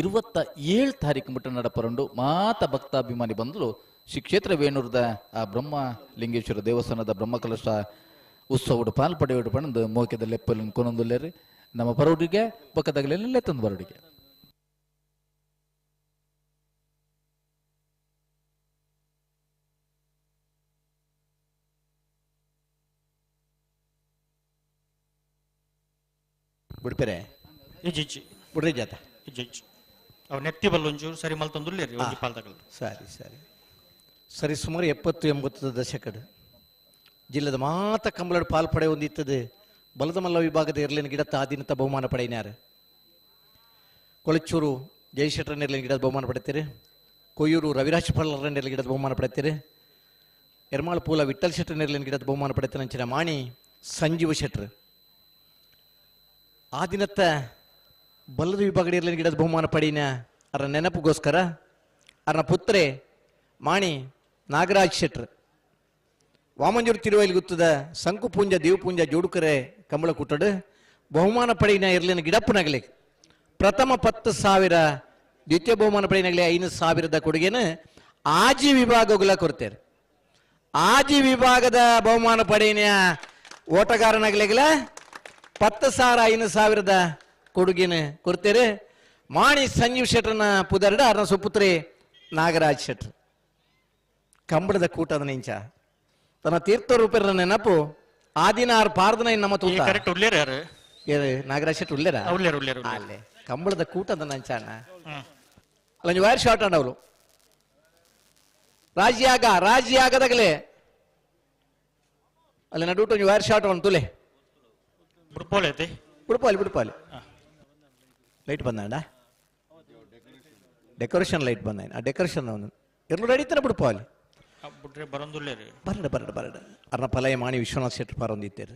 27 ತಾರೀಕು ಮುಟ್ಟ ನಡಪರಂಡು ಮಾತ ಭಕ್ತಾಭಿಮಾನಿ ಬಂದಲು ಶ್ರೀ ಕ್ಷೇತ್ರ ವೇಣೂರದ ಆ ಬ್ರಹ್ಮ ಲಿಂಗೇಶ್ವರ ದೇವಸ್ಥಾನದ ಬ್ರಹ್ಮ ಕಲಶ ಉತ್ಸವಡು ಪಾಲ್ಪಡೆಯೋಡು ಪಣಂದು ಮೋಕೆದ ಲೆಪ್ಪಲ್ ಕೊನೊಂದುಲ್ಲೇರಿ ನಮ್ಮ ಪರವಡಿಗೆ ಪಕ್ಕದಾಗಲೆಲ್ಲ ತಂದು ಬರೋಡಿಗೆ ಬಿಡ್ಪೇರೆ ಇಜ್ಜಿ ಬಿಡ್ರಿ ಜಾತ ಇಜ್ಜಿ ಅವ್ ನೆತ್ತಿ ಬಲ್ಲ ಒಂಚೂರು ಸರಿ ಮಲ್ ತಂದುಲ್ಲೇರಿ ಒಂಜಿ ಪಾಲ್ದಾಗಲ್ಲ ಸರಿ ಸರಿ ಸರಿ ಸುಮಾರು 70-80 ದಶಕಡು ಜಿಲ್ಲೆದ ಮಾತ ಕಂಬಳಡು ಪಾಲ್ಪಡೆ ಹೊಂದಿತ್ತದೆ ಬಲದ ಮಲ್ಲ ವಿಭಾಗದ ಇರ್ಲಿನ ಗಿಡತ್ತ ಆದಿನತ ಬಹುಮಾನ ಪಡೆಯಿನಾರು ಕೊಳಚೂರು ಜಯಶೆಟ್ಟರ ನೆರಳಿನ ಗಿಡದ ಬಹುಮಾನ ಪಡೆತೀರಿ ಕೊಯ್ಯೂರು ರವಿರಾಜ್ ಪಲ್ಲರ ನೆರಳಿನ ಗಿಡದ ಬಹುಮಾನ ಪಡೆತೀರಿ ಎರ್ಮಾಳ ಪೂಲ ವಿಠಲ್ ಶೆಟ್ಟರ ನೆರಳಿನ ಗಿಡದ ಬಹುಮಾನ ಪಡೆತೇನೆ ಅಂಚಿನ ಮಾಣಿ ಸಂಜೀವ ಶೆಟ್ರ್ ಆ ದಿನತ್ತ ಬಲ್ಲದ ವಿಭಾಗದ ಇರಲಿನ ಗಿಡದ ಬಹುಮಾನ ಪಡೀನ ಅವರ ನೆನಪಿಗೋಸ್ಕರ ಅವರ ಪುತ್ರೆ ಮಾಣಿ ನಾಗರಾಜ್ ಶೆಟ್ರ್ ವಾಮಂಜೂರು ತಿರುವೈಲಿ ಗುತ್ತದ ಸಂಕುಪುಂಜ ದೇವಪುಂಜ ಜೋಡುಕರೆ ಕಂಬಳ ಕುಟ್ಟಡು ಬಹುಮಾನ ಪಡೆಯಿನ ಇರಲಿನ ಗಿಡಪ್ಪನಾಗಲಿ ಪ್ರಥಮ 10,000 ದ್ವಿತೀಯ ಬಹುಮಾನ ಪಡೆಯಿನಾಗಲಿ 5,000 ಕೊಡುಗೆನ ಆಜಿ ವಿಭಾಗಗಳ ಕೊಡ್ತಾರೆ. ಆಜಿ ವಿಭಾಗದ ಬಹುಮಾನ ಪಡೆಯಿನ ಓಟಗಾರನಾಗಲಿಗಲ 10,000 5,000 ಕೊಡುಗೆನ ಕೊಡ್ತಾರೆ. ಮಾಣಿ ಸಂಜೀವ್ ಶೆಟ್ರನ ಪುದರ್ಡ ಅರ್ನ ಸುಪುತ್ರಿ ನಾಗರಾಜ್ ಶೆಟ್ರ್ ಕಂಬಳದ ಕೂಟದ ನೆಂಚ ತನ್ನ ತೀರ್ಥ ರೂಪರ ನೆನಪು ಆ ದಿನ ಆರು ಪಾರ್ದನ ನಮ್ಮ ತೂತ ಕರೆಕ್ಟ್ ಉಳ್ಳೇರ ಯಾರು ನಾಗರಾಜ್ ಶೆಟ್ರ್ ಉಳ್ಳೇರ ಅಲ್ಲೇ ಕಂಬಳದ ಕೂಟದ ನಂಚಾಣ ಅಲ್ಲ ವೈರ್ ಶಾರ್ಟ್ ಆಡವಳು ರಾಜ್ಯಾಗದಾಗಲೇ ಅಲ್ಲಿ ನಡುಟು ವೈರ್ ಶಾರ್ಟ್ ಅವನು ತುಲೆ ಬಿಡ್ಪಾಲಿ ಲೈಟ್ ಬಂದ ಡೆಕೋರೇಷನ್ ಲೈಟ್ ಬಂದ ಆ ಡೆಕೋರೇಷನ್ ಅವನು ಎರಡು ನಡೀತಾನೆ ಬಿಡ್ಪಾಲಿ ಬರಡ ಅರ್ನ ಪಲಯ ಮಾಣಿ ವಿಶ್ವನಾಥ್ ಶೆಟ್ರ್ ಪಾರೊಂದಿತ್ತೇರು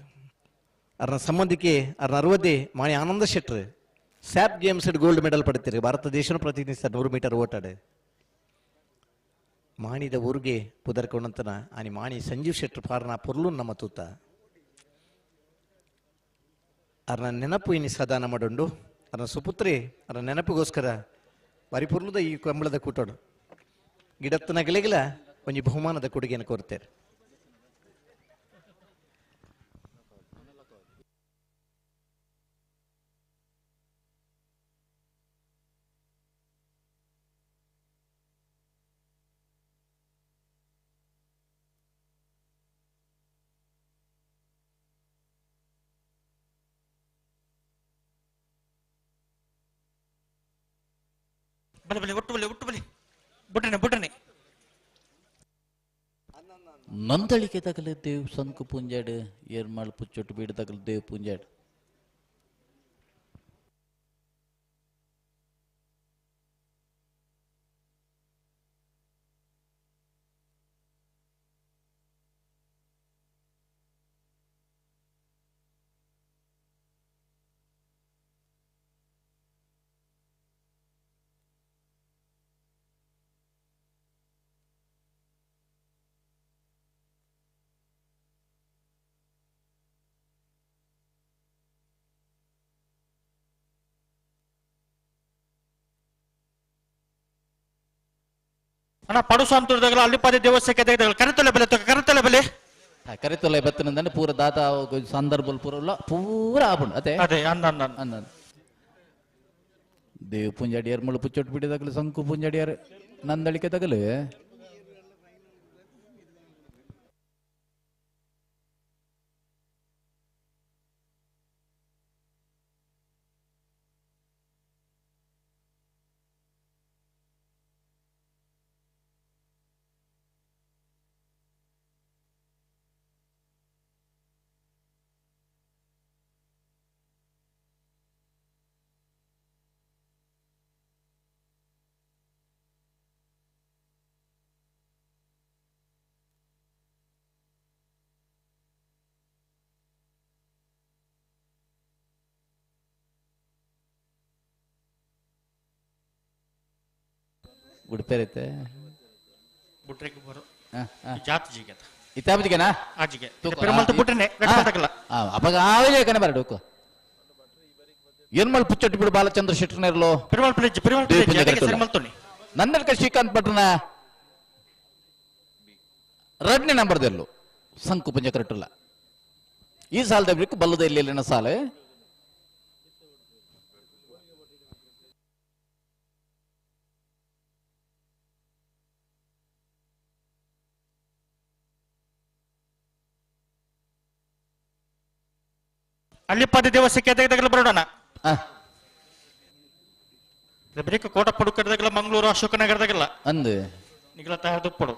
ಅರ್ನ ಸಂಬಂಧಿಕೆ ಅರ್ನ 60 ಮಾಣಿ ಆನಂದ ಶೆಟ್ರ್ ಸ್ಯಾಪ್ ಗೇಮ್ಸ್ ಗೋಲ್ಡ್ ಮೆಡಲ್ ಪಡಿತೀರಿ ಭಾರತ ದೇಶನ ಪ್ರತಿನಿಧಿಸ್ತಾರೆ 100 ಮೀಟರ್ ಓಟಾಡು ಮಾಣಿದ ಊರಿಗೆ ಪುದರ್ಕೊಂಡಂತನ ಆನಿ ಮಾಣಿ ಸಂಜೀವ್ ಶೆಟ್ರ್ ಪಾರ್ನ ಪೊರ್ಲು ನಮ್ಮ ತೂತ ಅರ್ನ ನೆನಪು ಇನಿ ಸದಾನ ಮಾಡುಂಡು ಅರ್ನ ಸುಪುತ್ರಿ ಅರ್ನ ನೆನಪಿಗೋಸ್ಕರ ಪರಿಪೂರ್ಣದ ಈ ಕಂಬಳದ ಕೂಟೋಡು ಗಿಡತ್ತನ ಗೆಲೆಗಿಲ ಒಂಜಿ ಬಹುಮಾನದ ಕೊಡುಗೆಯನ್ನು ಕೋರ್ತೇವೆ. ಬುಟ್ಟನೆ ನಂದಳಿಕೆ ತಗಲು ದೇವ್ ಸಂಕು ಪುಂಜಾಡು ಏರ್ಮಾಳ್ ಪುಚ್ಚೊಟ್ಟು ಬೀಡು ತಗಲು ದೇವ್ ಪುಂಜಾಡು ಅಣ್ಣ ಪಡುಸು ಅಂತೂರ್ದಾಗಲ ಅಲ್ಲಿಪಾದಿ ದೇವಸ್ಥಕ್ಕೆ ಕರೆತೊಲೆ ಬೆಲೆ ಕರೆತೊಲೆ ಬತ್ತನಂದ್ರೆ ಪೂರ ದಾತ ಸಂದರ್ಭ ಪೂರ ಆಪುಂಡು ಅದೇ ಅಂದ ದೇವ್ ಪುಂಜಾಡಿ ಏರ್ಮಳು ಪುಚ್ಚೊಟ್ಟು ಬಿಡಿ ತಗಲು ಸಂಕು ಪುಂಜಾಡಿಯಾರ ನಂದಳಿಕೆ ತಗಲು ಉಡುಪೇರೈತೆ ಬುಟ್ರೆಗೆ ಬರೋ ಜಾತಿ ಜಿಗೆ ಇತ್ತಾಬಜಿಗೆನಾ ಆಜಿಗೆ ಪೆರುಮಲ್ತ ಬುಟ್ರೆನೆ ರೆಟ್ಪತಕಲ್ಲ ಅಪಗ ಆವಿಲೆ ಕನೆ ಬರಡು ಏನ್ಮಲ್ ಪುಚ್ಚಟ್ಟು ಬಿಡು ಬಾಲಚಂದ್ರ ಶೆಟ್ರನೇರ್ಲೋ ಪೆರುಮಲ್ ಪ್ಲೇಜ್ ಸರಿಮಲ್ತೋನಿ ನಂದಲ್ಕ ಶ್ರೀಕಾಂತ್ ಭಟ್ರನ ಎರಡನೇ ನಂಬರ್ದೆಲ್ಲೋ ಸಂಕು ಪುಂಜ ಕರೆಕ್ಟಲ್ಲ ಈ ಸಾಲದ ಬಿಟ್ಟು ಬಲ್ಲದ ಇಲ್ಲಿನ ಸಾಲೆ ಅಲ್ಲಿಪಾದಿ ದೇವಸ್ಥಕ್ಕೆ ತೆಗೆದಾಗಲ ಬರೋಣ ಬ್ರೇಕ್ ಕೋಟ ಪಡುಕರದಾಗಲ ಮಂಗಳೂರು ಅಶೋಕನಗರದಾಗಲ್ಲ ಅಂದು ನಿಗಲ ತಹದು ಪಡು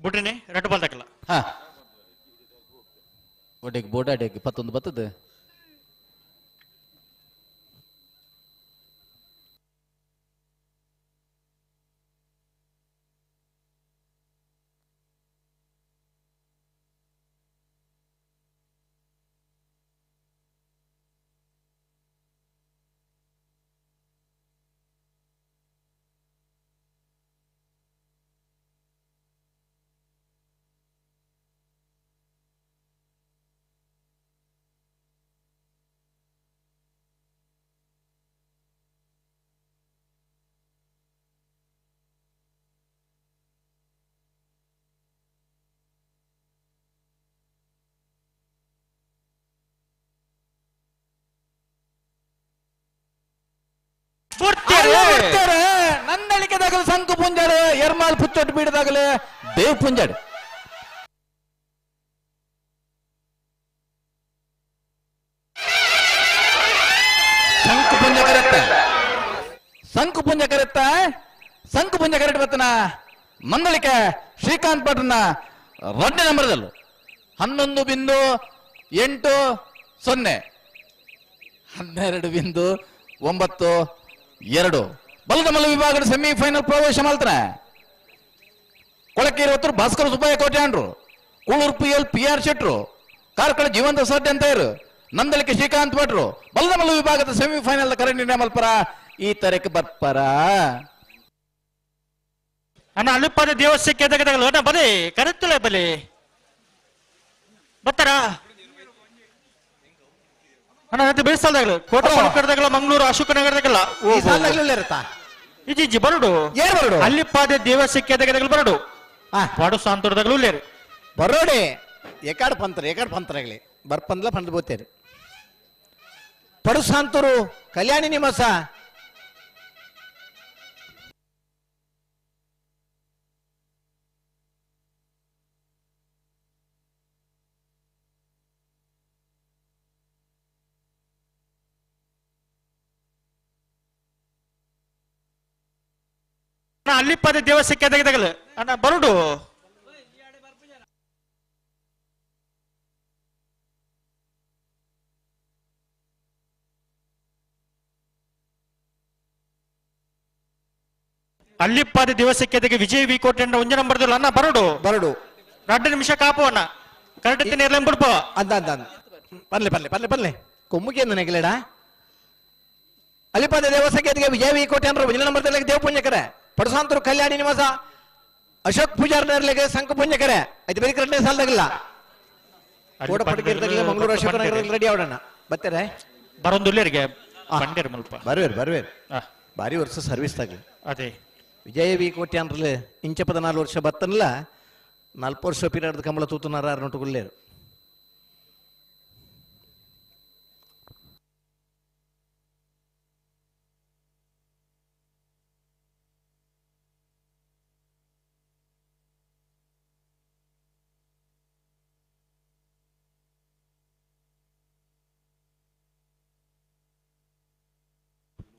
ಬಿಟ್ರಿನಿ 2 ಬಾಲ್ ತಕ್ಕಲ್ಲ ಹಾ ಒಟ್ಟಿಗೆ ಬೋಟಾಟಕ್ಕೆ 11 ಬರ್ತದೆ. ನಂದಳಿಕೆದಾಗಲೇ ಸಂಕು ಪುಂಜಾಡು ಎರ್ಮಾಲ್ ಪುಚ್ಚೊಟ್ಟು ಬೀಡದಾಗಲೇ ದೇವ್ ಪುಂಜಾಡು ಸಂಕು ಪುಂಜ ಕರೆತ್ತ ಸಂಕು ಪುಂಜ ಕರೆಕ್ಟ್ ಬರ್ತನ ಮಂದಳಿಕೆ ಶ್ರೀಕಾಂತ್ ಭಟ್ರನ್ನ 2ನೇ ನಂಬರ್ದಲ್ಲೂ 11.8 0 12.9 ಬಲದ ಮಲ್ಲ ವಿಭಾಗದ ಸೆಮಿಫೈನಲ್ ಪ್ರವೇಶ ಮಾಡ್ತಾನೆ. ಕೊಳಕೇರಿ ಹೊತ್ತರು ಭಾಸ್ಕರ ಸುಬ್ಬಯ್ಯ ಕೋಟ್ಯಾಂಡ್ರು, ಕೂಳೂರು PR ಶೆಟ್ರು, ಕಾರ್ಕಳ ಜೀವಂತ ಸಡ್ಡೆ ಅಂತ ಇರು, ನಂದಳಿಕೆ ಶ್ರೀಕಾಂತ್ ಭಟ್ರು ಬಲದ ಮಲ್ಲ ವಿಭಾಗದ ಸೆಮಿಫೈನಲ್ ಕರೆಂಟ್ ಮಲ್ಪರ ಈ ತರಕ್ಕೆ ಬರ್ಪರ ಅಣ್ಣ ಅಲ್ಲಿಪ್ಪಾದ ದೇವಸ್ಥಕ್ಕೆ ತೆಗೆದಾಗಲ್ಲ ಬಲೆ ಕರೆತ್ತಲೇ ಬಲೆ ಬತ್ತಾರ ಅಣ್ಣ ಅದು ಬೆಳೆಸಲ್ದಾಗಲ್ಲ ಕೋಟ ಕರೆದಾಗಲ್ಲ ಮಂಗಳೂರು ಅಶೋಕ ನಗರದಾಗಲ್ಲ ಇಜಿ ಬರಡು ಅಲ್ಲಿಪ್ಪಾದ ದೇವಸ್ಥಕ್ಕೆ ತೆಗೆದಾಗಲ್ಲ ಬರಡು ಪಾಡು ಸಾಂತೂರದಾಗಲೂ ಉಳ್ಳೇರು ಬರೋಡೆ ಏಕಾಡ್ ಪಂತರಾಗಲಿ ಬರ್ಪಂದ್ಲ ಪಂದ್ ಬೋತೇರು ಪಡು ಸಾಂತೂರು ಕಲ್ಯಾಣಿ ನಿಮಸ ಅಲ್ಲಿಪ್ಪಾದ ದೇವಸ್ಥಕ್ಕೆ ತೆಗೆದಾಗಲ್ಲ ಅಣ್ಣ ಬರಡು ಅಲ್ಲಿಪ್ಪಾದ ದಿವಸಕ್ಕೆ ಅದಕ್ಕೆ ವಿಜಯ್ ವಿ ಕೋಟೆ ಒಂಜ ನಂಬರ್ದಲ್ಲ ಅಣ್ಣ ಬರಡು 2 ನಿಮಿಷ ಕಾಪು ಅಣ್ಣ ಕರೆಕ್ಟ್ ನೇರ್ಲೆಂಬಿಡ್ಪೋ ಅಂದ ಬರ್ಲೆ ಕೊಮ್ಮುಗೆ ನೆಗಲೇಡ ಅಲ್ಲಿಪಾದ ದೇವಸ್ಥಕ್ಕೆ ಅದಕ್ಕೆ ವಿಜಯ ವಿ ಕೋಟೆ ಅಂದ್ರೆ ಒಂಜ ನಂಬರ್ದಲ್ಲಿ ದೇವ ಪುಣ್ಯಕರೆ ಪಡಸಾಂತರು ಕಲ್ಯಾಣಿ ನಿವಾಸ ಅಶೋಕ್ ಪೂಜಾರ್ ನೇರ್ಲೆಗೆ ಸಂಕ ಪುಣ್ಯಕರೆ ಐದು ಬೇರೆ 2ನೇ ಸಾಲದಾಗಲ್ಲ ಕೋಟ ಪಟಕೇರ್ದಾಗಲ್ಲ ಮಂಗಳೂರು ಅಶೋಕ ನಗರದಲ್ಲಿ ರೆಡಿ ಆವಡಣ ಬರ್ತಾರೆ ಬರೊಂದುಲ್ಲೇರಿಗೆ ಬಂಡೇರು ಮುಲ್ಪ ಬರ್ವೇರು ಬಾರಿ ವರ್ಷ ಸರ್ವಿಸ್ ತಾಗಲಿ ಅದೇ ವಿಜಯ ವಿ ಕೋಟೆ ಅಂದ್ರೆ ಇಂಚ 14 ವರ್ಷ ಬತ್ತನಲ್ಲ 4 ವರ್ಷ ಪೀರಿಯಡ್ ಕಂಬಳ ತೂತುನಾರ 6 ನೋಟುಗುಲ್ಲೇರು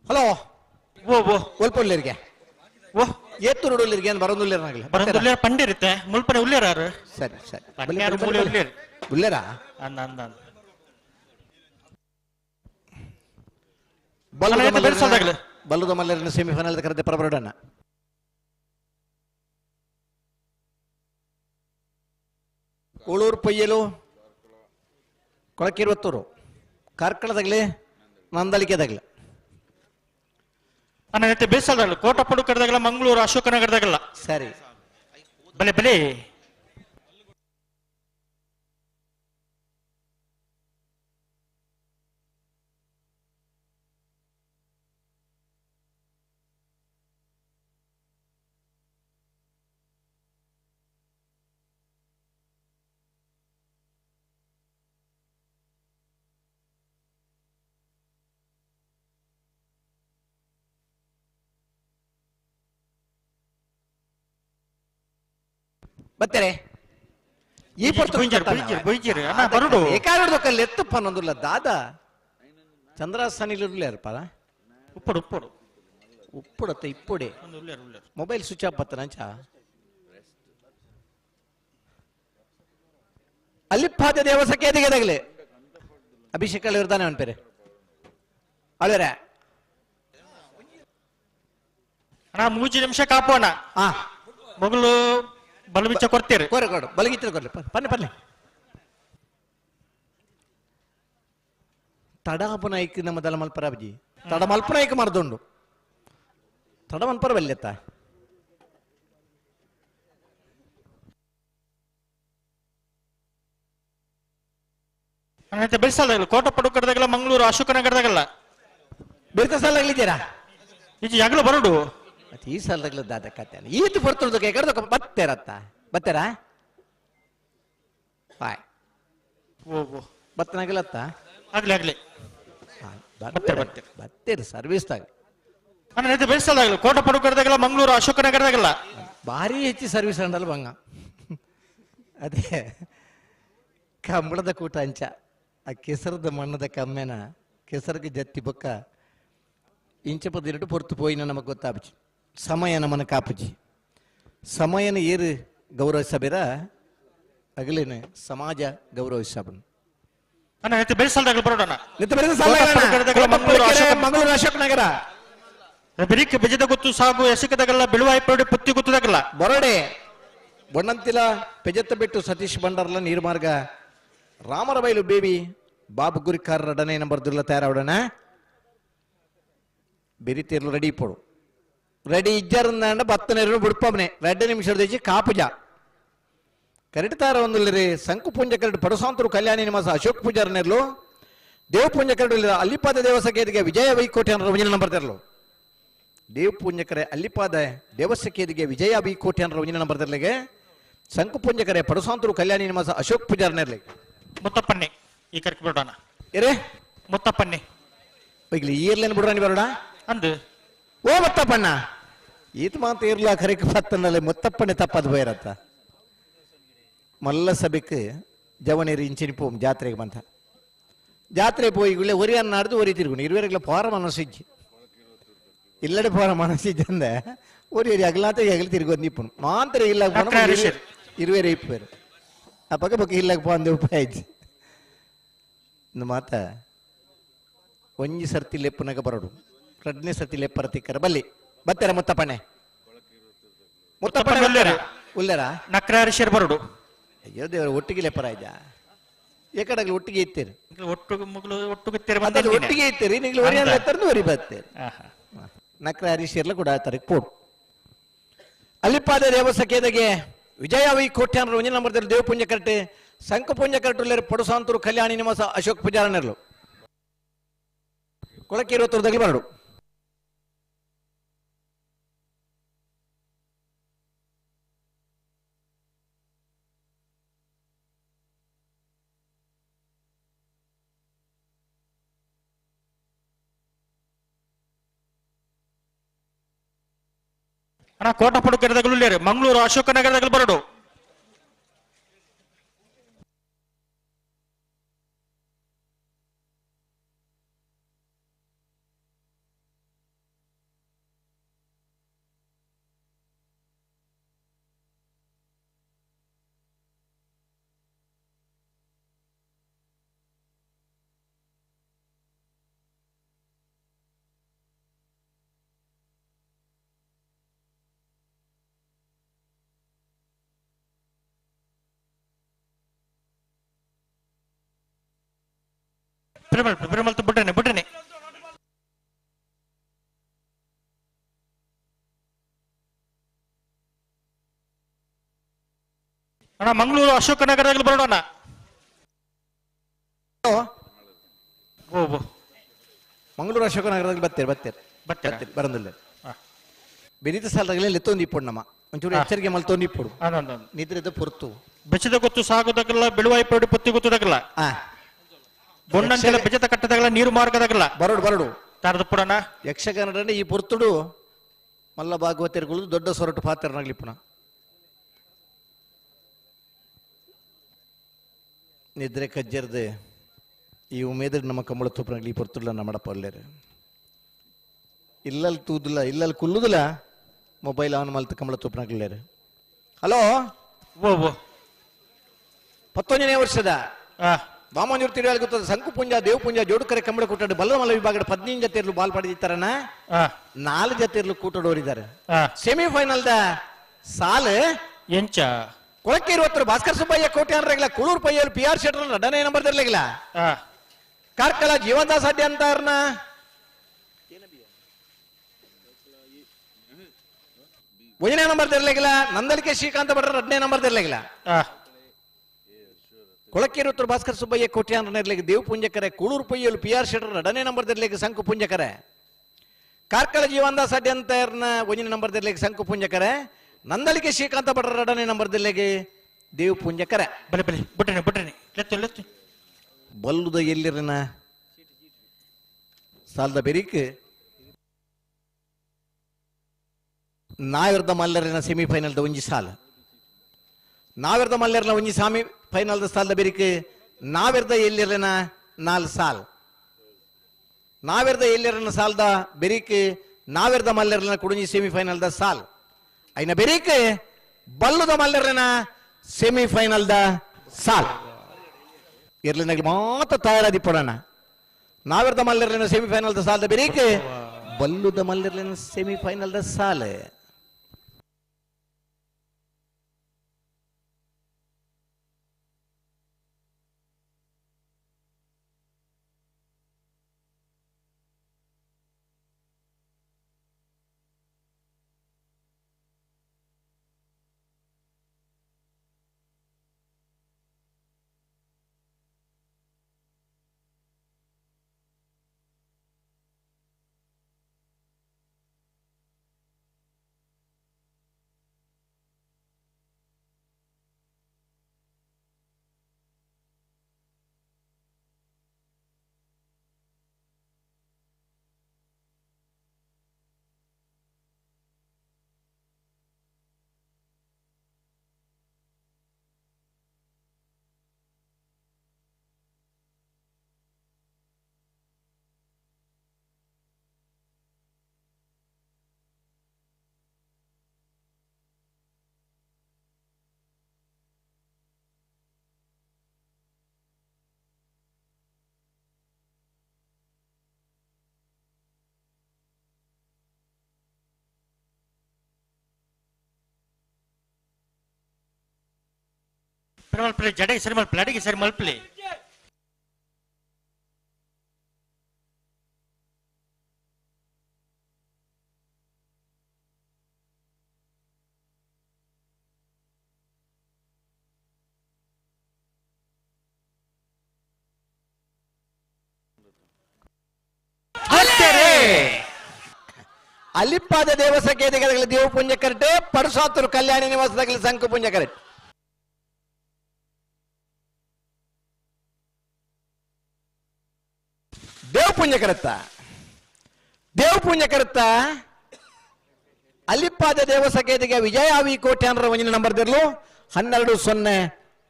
ಹಲೋ ಒಲ್ಪೊಳ್ಳೇರಿಗೆ ಏತ್ತು ನೋಡೋಲ್ಲಿರಿಗೆ ಏನು ಬರೋದಿಲ್ಲ ಬರೋದಿಲ್ಲ ಪಂಡಿರುತ್ತೆ ಮುಲ್ಪನೆ ಉಳ್ಳೇರಾರು ಸರಿ ಉಳ್ಳೇರ ಬಲ್ಲದ ಮಲ್ಲರಿನ ಸೆಮಿಫೈನಲ್ ಕರೆದ ಪರಬರಡನ್ನ ಕೋಳೂರು ಪೊಯ್ಯಲು ಕೊಳಕಿರುವತ್ತೂರು ಕಾರ್ಕಳದಾಗಲಿ ನಂದಳಿಕೆದಾಗಲಿ ಅಣ್ಣ ಬೇಸಲ್ದಾಗಲ್ಲ ಕೋಟ ಪಡುಕರದಾಗಲ್ಲ ಮಂಗಳೂರು ಅಶೋಕ ನಗರದಾಗಲ್ಲ ಸರಿ ಬಲೆ ಬತ್ತರೆ ಈ ಬರುಡು ಏಕಾರದೊಕ್ಕಲ್ಲಿ ಎತ್ತಪ್ಪ ಅನ್ನೊಂದಿಲ್ಲ ದಾದ ಚಂದ್ರಾಸ್ಥಾನಿಲಿರ್ಲೇರಪ್ಪ ಉಪ್ಪುಡತ್ತೆ ಇಪ್ಪುಡೆ ಮೊಬೈಲ್ ಸ್ವಿಚ್ ಆಫ್ ಬತ್ತ ನಂಚ ಅಲ್ಲಿಪ್ಪಾದ ದೇವಸಕ್ಕೆ ಎದೆಗೆದಗಲಿ ಅಭಿಷೇಕ ಇರ್ತಾನೆ ಅವನ ಪೇರೆ ಅಳರೆ ಅಣ್ಣ 3 ನಿಮಿಷ ಕಾಪೋಣ ಮಗಳು ಬಲಬಿಚ್ಚ ಕೊಡ್ತೀರಿ ಕೊಡು ಬಲಗಿತ್ರ ಕೊಡ್ಲಿ ಪನ್ನೆ ಪನ್ನೆ ತಡಾಪನಾಯ್ಕ ನಮ್ಮ ದಳ ಮಲ್ಪರಾಬ್ಜಿ ತಡ ಮಲ್ಪನಾಯ್ಕ ಮರದುಂಡು ತಡ ಮಲ್ಪರ ಬಲ್ಯತ್ತ ಬೆಳೆಸಲ್ಲ ಕೋಟ ಪಡುಕಡದಾಗಲ್ಲ ಮಂಗಳೂರು ಅಶೋಕನಗರದಾಗಲ್ಲ ಬೆಳ್ತ ಸಾಲಾಗ್ಲಿದ್ದೀರಾ ಈಚೆ ಯಾಗಲೂ ಬರೋಡು ಈ ಸಾಲದಾಗಲ ದಾದ ಕತೆ ಈತು ಬರ್ತುಳ್ದಕ್ಕೆ ಕಡ್ದಕ್ಕ ಬತ್ತೇರತ್ತ ಬತ್ತೇರಾ ಬಾಯ್ ಓ ಬತ್ತನಾಗಲತ್ತ ಆಗ್ಲಿ ಬತ್ತೇರಿ ಸರ್ವಿಸ್ದಾಗ ಅಣ್ಣ ಬೆಳೆಸಲ್ಲ ಕೋಟ ಪಡುಕಡದಾಗಲ್ಲ ಮಂಗಳೂರು ಅಶೋಕನಗರದಾಗಲ್ಲ ಭಾರಿ ಹೆಚ್ಚಿ ಸರ್ವಿಸ್ ಅಂಡಲ್ಲ ಬಂಗ ಅದೇ ಕಂಬಳದ ಕೂಟ ಅಂಚ ಆ ಕೆಸರದ ಮಣ್ಣದ ಕಮ್ಮೆನ ಕೆಸರಿಗೆ ಜತ್ತಿ ಬೊಕ್ಕ ಇಂಚ ಪದಿರಟು ಪೊರ್ತು ಪೋಯಿನ ನಮಗೆ ಗೊತ್ತಾಪುಜಿ ಸಮಯ ನಮ್ಮನ ಕಾಪುಜಿ ಸಮಯನ ಏರು ಗೌರವಿಸಬೇರ ಅಗಲೇನ ಸಮಾಜ ಗೌರವಿಸಬನ್ ಅಣ್ಣ ಬೆಳೆಸಲ್ದಾಗ ಬರೋಣ ಮಂಗಳೂರು ಅಶೋಕ್ ನಗರ ಬೆರಿಕ್ ಬೆಜದ ಗೊತ್ತು ಸಾಗು ಎಸಕದಾಗಲ್ಲ ಬಿಳುವಾಯ್ಪಡಿ ಪುತ್ತಿ ಗೊತ್ತದಾಗಲ್ಲ ಬರೋಡೆ ಬೊಣ್ಣಂತಿಲ ಪೆಜತ್ತ ಬಿಟ್ಟು ಸತೀಶ್ ಬಂಡರ್ಲ ನೀರ್ಮಾರ್ಗ ರಾಮರಬೈಲು ಬೇಬಿ ಬಾಬು ಗುರಿಕಾರರ ಡನೆ ನಂಬರ್ ದುರ್ಲ ತಯಾರಾವಡನ ಬೆರಿತೀರ್ಲು ರೆಡಿ ಇಪ್ಪಡು ರೆಡಿ ಇಜ್ಜಾರಂದ 10 ನೆರಳು ಬಿಡ್ಪವನೆ 2 ನಿಮಿಷದ ದೇಶಿ ಕಾಪುಜ ಕರೆಡ್ತಾರ ಒಂದುಲ್ಲರಿ ಸಂಕು ಪುಂಜ ಕರಡು ಪಡಸಾಂತರು ಕಲ್ಯಾಣಿ ನಿವಾಸ ಅಶೋಕ್ ಪೂಜಾರ ನೆರಲು ದೇವ ಪುಂಜ ಕರಡು ಅಲ್ಲಿಪಾದ ದೇವಸಕೇದಿಗೆ ವಿಜಯ ವೈಕೋಟೆ ಅನ್ನೋ ರಂಜನ ನಂಬರ್ ತೆರಲು ದೇವ ಪುಂಜಕರೆ ಅಲ್ಲಿಪಾದ ದೇವಸಕೇದಿಗೆ ವಿಜಯ ವೈಕೋಟೆ ಅನ್ನೋ ರಂಜನ ನಂಬರ್ ತೆರಲಿಗೆ ಸಂಕು ಪುಂಜಕರೆ ಪಡಸಾಂತರು ಕಲ್ಯಾಣಿ ನಿವಾಸ ಅಶೋಕ್ ಪೂಜಾರ ನೆರಲಿ ಮುತ್ತಪ್ಪಣ್ಣೆ ಈ ಕರ್ಕಿ ಬಿಡೋಣ ಏರೇ ಮುತ್ತಪ್ಪಣ್ಣೆ ಈಗಲಿ ಈರ್ಲೇನು ಬಿಡ್ರಾನಿ ಬರೋಣ ಅಂದು ಓ ಮುತ್ತಪ್ಪಣ್ಣ ಈತ ಮಾತು ಇರ್ಲ ಕರೆಕ್ ಪತ್ತನಲ್ಲಿ ಮುತ್ತಪ್ಪಣ್ಣೆ ತಪ್ಪದು ಬೈರತ್ತ ಮಲ್ಲ ಸಭೆക്ക് ಜವನೇರಿ ಇಂಚಿನಿ ಪೋಮ್ ಜಾತ್ರೆಗೆ ಬಂತ ಜಾತ್ರೆ ಪೋಯಿ ಇಲ್ಲೇ ಒರಿ ಅನ್ನಾಡ್ದು ಒರಿ ತಿರುಗುಣಿ ಇರುವೆರೆಗ್ಲ ಪೋರ ಮನಸ್ಸಿಜ್ಜಿ ಇಲ್ಲಡೆ ಪೋರ ಮನಸ್ಸಿಜ್ಜಂದ ಒರಿ ಅಗಲಾತ ಎಗಲಿ ತಿರುಗೊಂದು ಇಪ್ಪನು ಮಾತ್ರ ಇಲ್ಲ ಇರುವೆರೆ ಇಪ್ಪೇರು ಆ ಪಕ್ಕ ಪಕ್ಕ ಇಲ್ಲಕ್ಕೆ ಪೋಂದೆ ಉಪಾಯ ಇಜ್ಜಿ ಇಂದು ಮಾತ ಒಂಜಿ ಸರ್ತಿ ಲೆಪ್ಪನಾಗ ಬರೋಡು 2ನೇ ಸರ್ತಿ ಲೆಪ್ಪರ ತಿಕ್ಕರ ಬಲ್ಲಿ ಬತ್ತಾರ ಮುತ್ತಪ್ಪಣ್ಣೆ ಉಲ್ಲರ ನಕ್ರಾರಿಶರ್ ಬರೋಡು ಅಯ್ಯೋ ದೇವ್ರ ಒಟ್ಟಿಗೆ ಲೆಪ್ಪರ ಇದ್ದ ಏಕಡಾಗ್ಲಿ ಒಟ್ಟಿಗೆ ಇತ್ತೀರಿ ಒಟ್ಟಿಗೆ ಇತ್ತೀರಿ ನೀವು ಒರಿಯಲ್ಲ ಎತ್ತರದು ಒರಿ ಬತ್ತೇರಿ ನಕ್ರ ಹರೀಶರ್ಲ ಕೂಡ ಆತರಿಗೆ ಪೋಡು ಅಲ್ಲಿಪಾದ ದೇವಸಕೇದಗೆ ವಿಜಯ ವೈಕೋಟ್ಯ ರಂಜನ ನಂಬರ್ದಲ್ಲಿ ದೇವ ಪುಂಜ ಕರಟೆ ಸಂಕ ಪುಂಜ ಕರಟುಲ್ಲರು ಪಡುಸಾಂತರು ಕಲ್ಯಾಣಿ ನಿವಾಸ ಅಶೋಕ್ ಪೂಜಾರ ನೆರಲು ಕೊಳಕ್ಕೆ 20 ಬರಡು ಅಣ್ಣ ಕೋಟ ಪಡುಕರದಾಗಲೂ ಲೇರು ಮಂಗಳೂರು ಅಶೋಕನಗರದಾಗಲು ಬರಡು ಬಿರಮಲ್ ಬಿಟ್ಟನೆ ಅಣ್ಣ ಮಂಗಳೂರು ಅಶೋಕನಗರದಲ್ಲಿ ಬರೋಣ ಮಂಗಳೂರು ಅಶೋಕನಗರದಲ್ಲಿ ಬತ್ತೇರಿ ಬರಂದಿಲ್ಲ ಬೆನಿತ ಸಾಲದಾಗಲೇ ಲೆತ್ತೊಂದು ಇಪ್ಪಡು ನಮ್ಮ ಒಂಚೂರು ಎಚ್ಚರಿಕೆ ಮಲ್ತೊಂದು ಇಪ್ಪಡು ನಿದ್ರೆದ ಪೊರ್ತು ಬೆಚ್ಚದ ಗೊತ್ತು ಸಾಗೋದಾಗಲ್ಲ ಬಿಳುವಾಯ್ಪಡಿ ಪೊತ್ತಿ ಗೊತ್ತದಾಗಲ್ಲ ಬೊಣ್ಣಂತೆಲ್ಲ ಬೆಚ್ಚದ ಕಟ್ಟದಾಗಲ್ಲ ನೀರು ಮಾರ್ಗದಾಗಲ್ಲ ಬರೋಡು ತಾರದ ಪುರಾಣ ಯಕ್ಷಗಾನ ಈ ಪೊರ್ತುಡು ಮಲ್ಲ ಭಾಗವತರುಗಳು ದೊಡ್ಡ ಸೊರಟು ಪಾತ್ರನಾಗ್ಲಿ ಪುನಃ ನಿದ್ರೆ ಕಜ್ಜರ್ದೆ ಈ ಉಮೇದ್ರ ನಮ್ಮ ಕಂಬಳ ತೂಪನಾಗ್ಲಿ ಈ ಪೊರ್ತುಡ್ಲ ನಮ್ಮಡಪ್ಪ ಅಲ್ಲೇರು ಇಲ್ಲಲ್ಲಿ ತೂದಿಲ್ಲ ಇಲ್ಲಲ್ಲಿ ಕುಲ್ಲುದಿಲ್ಲ ಮೊಬೈಲ್ ಆನ್ ಮಲ್ತ ಕಂಬಳ ತೂಪನಾಗ್ಲೇರು ಹಲೋ 11ನೇ ವರ್ಷದ ವಾಮಂಜೂರು ತಿರುಗಾಳಿ ಗೊತ್ತದ ಸಂಕುಪುಂಜ ದೇವಪುಂಜ ಜೋಡುಕರೆ ಕಂಬಳ ಕೂಟಾಡು ಬಲ್ಲಮಲ್ಲ ವಿಭಾಗದ 15 ಜತೆರ್ಲು ಬಾಲ್ ಪಡೆದಿತ್ತಾರನ 4 ಜತೆರ್ಲು ಕೂಟಾಡೋರಿದ್ದಾರೆ ಸೆಮಿಫೈನಲ್ದ ಸಾಲು ಎಂಚ ಕೊಳಕ್ಕೆ 20 ಭಾಸ್ಕರ್ ಸುಬ್ಬಯ್ಯ ಕೋಟೆ ಅನ್ರೆಗ್ಲ ಕುಳೂರು ಪಯ್ಯಲು ಪಿ ಆರ್ ಶೆಟ್ರ 2ನೇ ನಂಬರ್ ದರ್ಲೆಗ್ಲ ಕಾರ್ಕಳ ಜೀವಂದಾಸ್ ಅಡ್ಡಿ ಅಂತಾರನ ಒಂದನೇ ನಂಬರ್ ದರ್ಲೆಗ್ಲ ನಂದಲಿಕೆ ಶ್ರೀಕಾಂತ ಭಟ್ರ 2ನೇ ನಂಬರ್ ದರ್ಲೆಗ್ಲ ಕೊಳಕ್ಕೆ 20 ಭಾಸ್ಕರ್ ಸುಬ್ಬಯ್ಯ ಕೋಟೆ ಅನ್ರೆಗ್ಲ ದೇವ್ ಪುಂಜಕರೆ ಕುಳೂರು ಪಯ್ಯಲು ಪಿ ಆರ್ ಶೆಟ್ರ 2ನೇ ನಂಬರ್ ದರ್ಲೆಗ್ ಸಂಕು ಪುಂಜಕರೆ ಕಾರ್ಕಳ ಜೀವಂದಾಸ್ ಅಡ್ಡಿ ಅಂತಾರನ 1ನೇ ನಂಬರ್ ದರ್ಲೆಗ್ ಸಂಕು ಪುಂಜಕರೆ ನಂದಲಿಕೆ ಶ್ರೀಕಾಂತ ಭಟ್ರ 2ನೇ ನಂಬರ್ ದರ್ಲೆಗೆ ದೇವ್ ಪುಂಜಕರೆ ಬಲೆ ಬಲೆ ಬಿಟ್ರೇನೆ ಲೆತ್ತು ಬಲ್ಲುದ ಎಲ್ಲಿರನ ಸಾಲದ ಬೆರಿಕ್ ನಾವಿರದ ಮಲ್ಲರಿನ ಸೆಮಿಫೈನಲ್ದ ಒಂಜಿ ಸಾಲ ನಾವಿರದ ಮಲ್ಲರಿನ ಒಂಜಿ ಸಾಮಿ ಫೈನಲ್ದ ಸಾಲದ ಬೆರಿಕ್ ನಾವಿರದ ಎಲ್ಲಿರನ 4 ಸಾಲ್ ನಾವಿರದ ಎಲ್ಲಿರನ ಸಾಲದ ಬೆರಿಕ್ ನಾವಿರದ ಮಲ್ಲರಿನ ಕುಡುಂಜಿ ಸೆಮಿಫೈನಲ್ದ ಸಾಲ್ ಐನ ಬೆರಿಕ್ ಬಲ್ಲುದ ಮಲ್ಲರಿನ ಸೆಮಿಫೈನಲ್ದ ಸಾಲ್ ಇರ್ಲಿನಾಗ ಮಾತ್ರ ತಯಾರಾದಿ ಪಡೋಣ ನಾವಿರದ ಮಲ್ಲರ್ಲಿನ ಸೆಮಿಫೈನಲ್ದ ಸಾಲದ ಬೆರೀಕ್ ಬಲ್ಲುದ ಮಲ್ಲರ್ಲಿನ ಸೆಮಿಫೈನಲ್ದ ಸಾಲ ಮಲ್ಪಲೆ ಜಡೆಗೆ ಸರಿ ಮಲ್ಪಲೆ ಅಡಿಗೆ ಸರಿ ಮಲ್ಪಲೆ ಅಲಿಪ್ಪಾದ ದೇವಸಕೇದಿಗಳಲ್ಲಿ ದೇವ ಪುಂಜ ಕರೆಕ್ಟ್ ಪರಸಾತುರು ಕಲ್ಯಾಣಿ ನಿವಾಸದಲ್ಲಿ ಸಂಕು ಪುಂಜ ಕರೆಕ್ಟ್ ದೇವ್ ಪುಂಜ ಕರುತ್ತ ಅಲಿಪ್ಪಾದ ದೇವಸಕೇದಿಗೆ ವಿಜಯಾವಿ ಕೋಟೆ ಅನ್ನೋ ಒಂದಿನ ನಂಬರ್ ದಿರ್ಲು 1206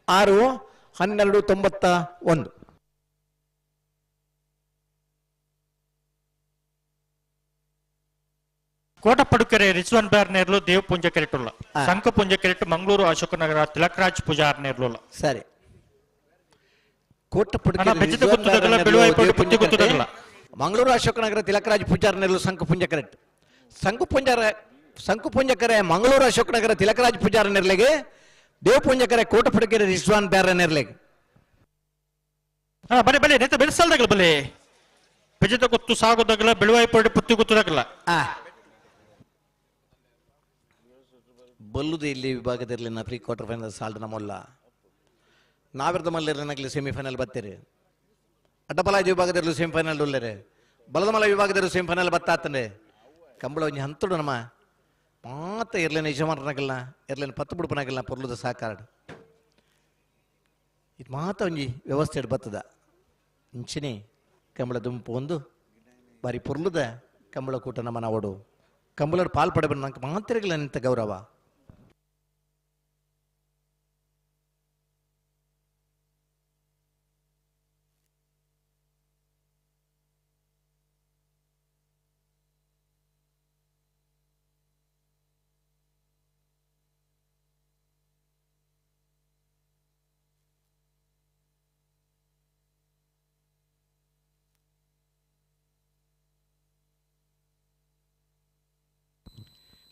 1291 ಕೋಟಪಡುಕೆರೆ ರಿಜ್ವಾನ್ ಬಾರ್ ನೇರ್ಲು ದೇವ್ ಪುಂಜ ಕೆರೆಟುಲ್ಲ ಸಂಕ ಪುಂಜ ಕೆರೆಟ್ಟು ಮಂಗಳೂರು ಅಶೋಕನಗರ ತಿಲಕರಾಜ್ ಪೂಜಾರ್ ನೇರ್ಲುಲ್ಲ ಸರಿ ಮಂಗಳೂರು ಅಶೋಕನಗರ ತಿಲಕರಾಜ್ ಪೂಜಾರ್ ನೆರಳು ಸಂಕು ಪುಂಜ ಕರೆಕ್ಟ್ ಸಂಕು ಪುಂಜಕರೆ ಮಂಗಳೂರು ಅಶೋಕನಗರ ತಿಲಕರಾಜ್ ಪೂಜಾರ ನೆರಲೆಗೆ ದೇವ್ ಪುಂಜಕರೆ ಕೋಟಪಡುಕೆರೆ ರಿಜ್ವಾನ್ ಬ್ಯಾರ ನೆರಲೆಗೆ ಬಲೆ ಬಲೆ ನೆತ್ತ ಬೆಳೆಸಲ್ದಾಗಲ್ಲ ಬಲೆ ಬೆಜದ ಗೊತ್ತು ಸಾಗೋದಾಗಲ್ಲ ಬೆಳುವಾಯಿ ಪೊಡೆ ಪುತ್ತಿ ಗೊತ್ತದಾಗಲ್ಲ ಬಲ್ಲುದು ಇಲ್ಲಿ ವಿಭಾಗದಲ್ಲಿ ಪ್ರೀ ಕ್ವಾರ್ಟರ್ ಫೈನಲ್ ಸಾಲ್ಡ್ ನಮ್ಮಲ್ಲ ನಾವಿರದ ಮಲ್ಲರ್ನಗಲಿ ಸೆಮಿಫೈನಲ್ ಬತ್ತೀರಿ ಅಡ್ಡಪಲಾಜಿ ವಿಭಾಗದಲ್ಲೂ ಸೆಮಿಫೈನಲ್ ಉಳ್ಳರೆ ಬಲದಮಲ ವಿಭಾಗದಲ್ಲೂ ಸೆಮಿಫೈನಲ್ ಬತ್ತಾತಂಡೆ ಕಂಬಳ ಒಂಜಿ ಹಂತುಡು ನಮ್ಮ ಮಾತ ಇರ್ಲೇನ ಯಜಮಾನನಾಗಲ್ಲ ಇರ್ಲೇನ ಪತ್ತು ಬುಡುಪನಾಗಲ್ಲ ಪೊರ್ಲುದ ಸಾಕಾರ್ಡ್ ಇದು ಮಾತ ಒಂಜಿ ವ್ಯವಸ್ಥೆ ಬತ್ತದ ಇಂಚಿನಿ ಕಂಬಳ ದುಂಪು ಒಂದು ಬಾರಿ ಪೊರ್ಲುದ ಕಂಬಳ ಕೂಟ ನಮ್ಮ ನಾವಡು ಕಂಬಳರು ಪಾಲ್ ಪಡಬ ನಂಗೆ ಮಾತಿರಗಿಲ್ಲ ನಿಂತ ಗೌರವ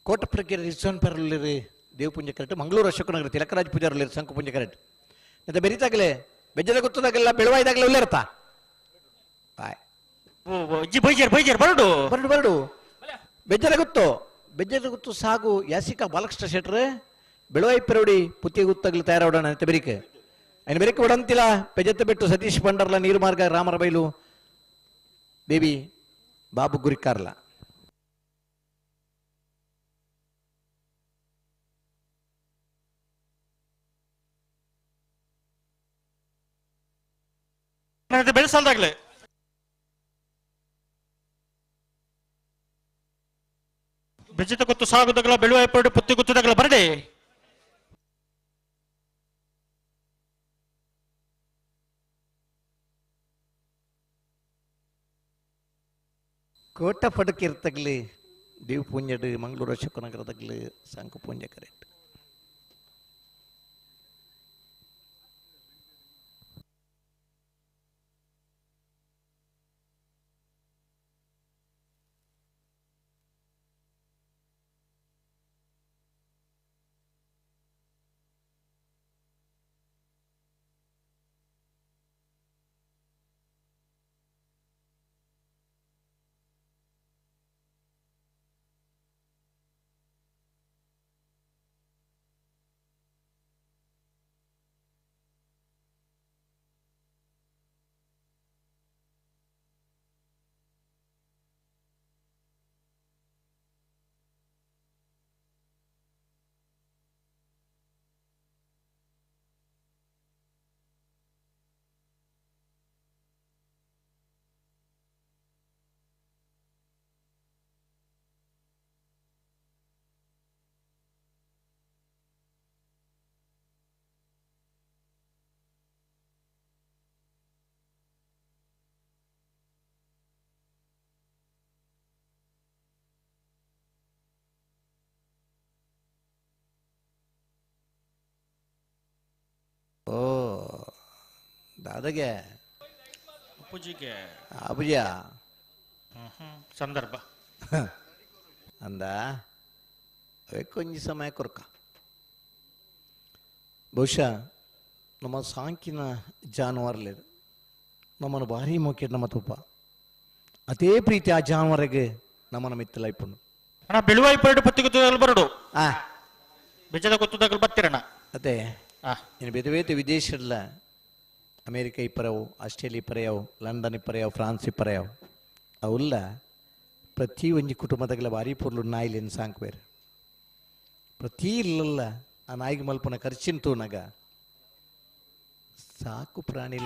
ಕೋಟಪ್ರಕ್ಕೆ ರಿಸೋನ್ ಪೆರಲಿರಿ ದೇವ್ ಪುಂಜ ಕರೆಕ್ಟ್ ಮಂಗಳೂರು ಅಶೋಕನಗರ ತಿಲಕರಾಜ್ ಪೂಜಾರಲ್ಲಿ ಸಂಕು ಪುಂಜ ಕರೆಕ್ಟ್ ಮತ್ತೆ ಬೆರೀತಾಗಲೇ ಬೆಜ್ಜದ ಗೊತ್ತದಾಗಲ್ಲ ಬೆಳವಾಯ್ದಾಗಲೇ ಉಳ್ಳೇರ್ತಾ ಬಾಯ್ ಬರಡು ಬರಡು ಬರಡು ಬೆಜ್ಜದ ಗೊತ್ತು ಸಾಗು ಯಾಸಿಕಾ ಬಾಲಕೃಷ್ಣ ಶೆಟ್ರೆ ಬೆಳವಾಯಿ ಪೆರವಡಿ ಪುತ್ತಿಗೆ ಗುತ್ತಾಗಲು ತಯಾರಾಡೋಣ ಅಂತ ಬೆರಿಕೆ ఆయన ಬೆರಿಕೆ ಒಡಂತಿಲ್ಲ ಪೆಜೆತ್ತ ಸತೀಶ್ ಬಂಡರ್ಲ ನೀರು ಮಾರ್ಗ ರಾಮರಬೈಲು ಬೇಬಿ ಬಾಬು ಗುರಿಕಾರ್ಲ ಬೆಳೆಸಲ್ದಾಗ್ಲೆ ಬೆಜ್ಜಿತ ಗೊತ್ತು ಸಾಗುದಾಗಲ ಬೆಳುವಾಯಿ ಪರಡು ಪುತ್ತಿ ಗುತ್ತದಾಗಲ ಬರಡೆ ಕೋಟ ಪಡಕಿರ್ತಗ್ಲಿ ದೇವ್ ಪುಂಜಡ್ ಮಂಗಳೂರು ಅಶೋಕನಗರದಾಗಲಿ ಸಂಕು ಪುಂಜ ಕರೆಕ್ಟ್ ಓ ದಾದಾಗೆ ಅಪ್ಪುಜಿಗೆ ಅಬುಜ ಸಂದರ್ಭ ಅಂದ ಕೊಂಚ ಸಮಯ ಕೊರಕ ಬಹುಶಃ ನಮ್ಮ ಸಾಂಕಿನ ಜಾನುವಾರ್ಲೇದು ನಮ್ಮನ್ನು ಭಾರಿ ಮೋಕೆ ನಮ್ಮ ತುಪ್ಪ ಅದೇ ಪ್ರೀತಿ ಆ ಜಾನುವಾರಿಗೆ ನಮ್ಮನ್ನು ಮಿತ್ತಲ ಇಪ್ಪುಂಡು ಅಣ್ಣ ಬೆಳುವಾಯಿ ಪರಡು ಪತ್ತಿ ಗುತ್ತದಾಗಲು ಬರಡು ಬೆಜ್ಜದ ಗೊತ್ತದಾಗಲು ಬತ್ತಿರಣ್ಣ ಅದೇ ಇನ್ನು ಬೇತೆ ವಿದೇಶಲ್ಲ ಅಮೇರಿಕ ಇಪ್ಪರವು ಆಸ್ಟ್ರೇಲಿಯಾ ಪರೆಯವು ಲಂಡನ್ ಇಪ್ಪರೆಯವು ಫ್ರಾನ್ಸ್ ಇಪ್ಪರೆಯವು ಅವಲ್ಲ ಪ್ರತಿ ಒಂಜಿ ಕುಟುಂಬದಾಗಲ ಭಾರಿ ಪೊರ್ಲು ನಾಯಿಲೇನು ಸಾಂಕ್ವೇರು ಪ್ರತಿ ಇಲ್ಲಲ್ಲ ಆ ನಾಯಿಗೆ ಮಲ್ಪನ ಖರ್ಚಿನ ತೂನಗ ಸಾಕು ಪ್ರಾಣಿ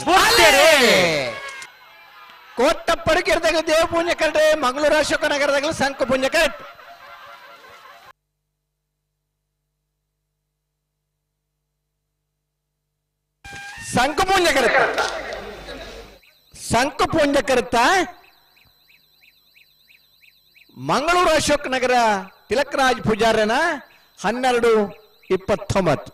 ಕೋಟ ಪಡಕಿರ್ದಾಗ ದೇವ ಪುಣ್ಯ ಕರೆಕ್ಟ್ ಮಂಗಳೂರು ಅಶೋಕನಗರದಾಗಲ ಸಂಕು ಪುಣ್ಯ ಕರೆಕ್ಟ್ ಸಂಕು ಪುಂಜ ಕರೆಕ್ಟ್ ಸಂಕು ಪುಂಜ ಕರೆಕ್ಟ ಮಂಗಳೂರು ಅಶೋಕ್ ನಗರ ತಿಲಕರಾಜ್ ಪೂಜಾರನ 12:29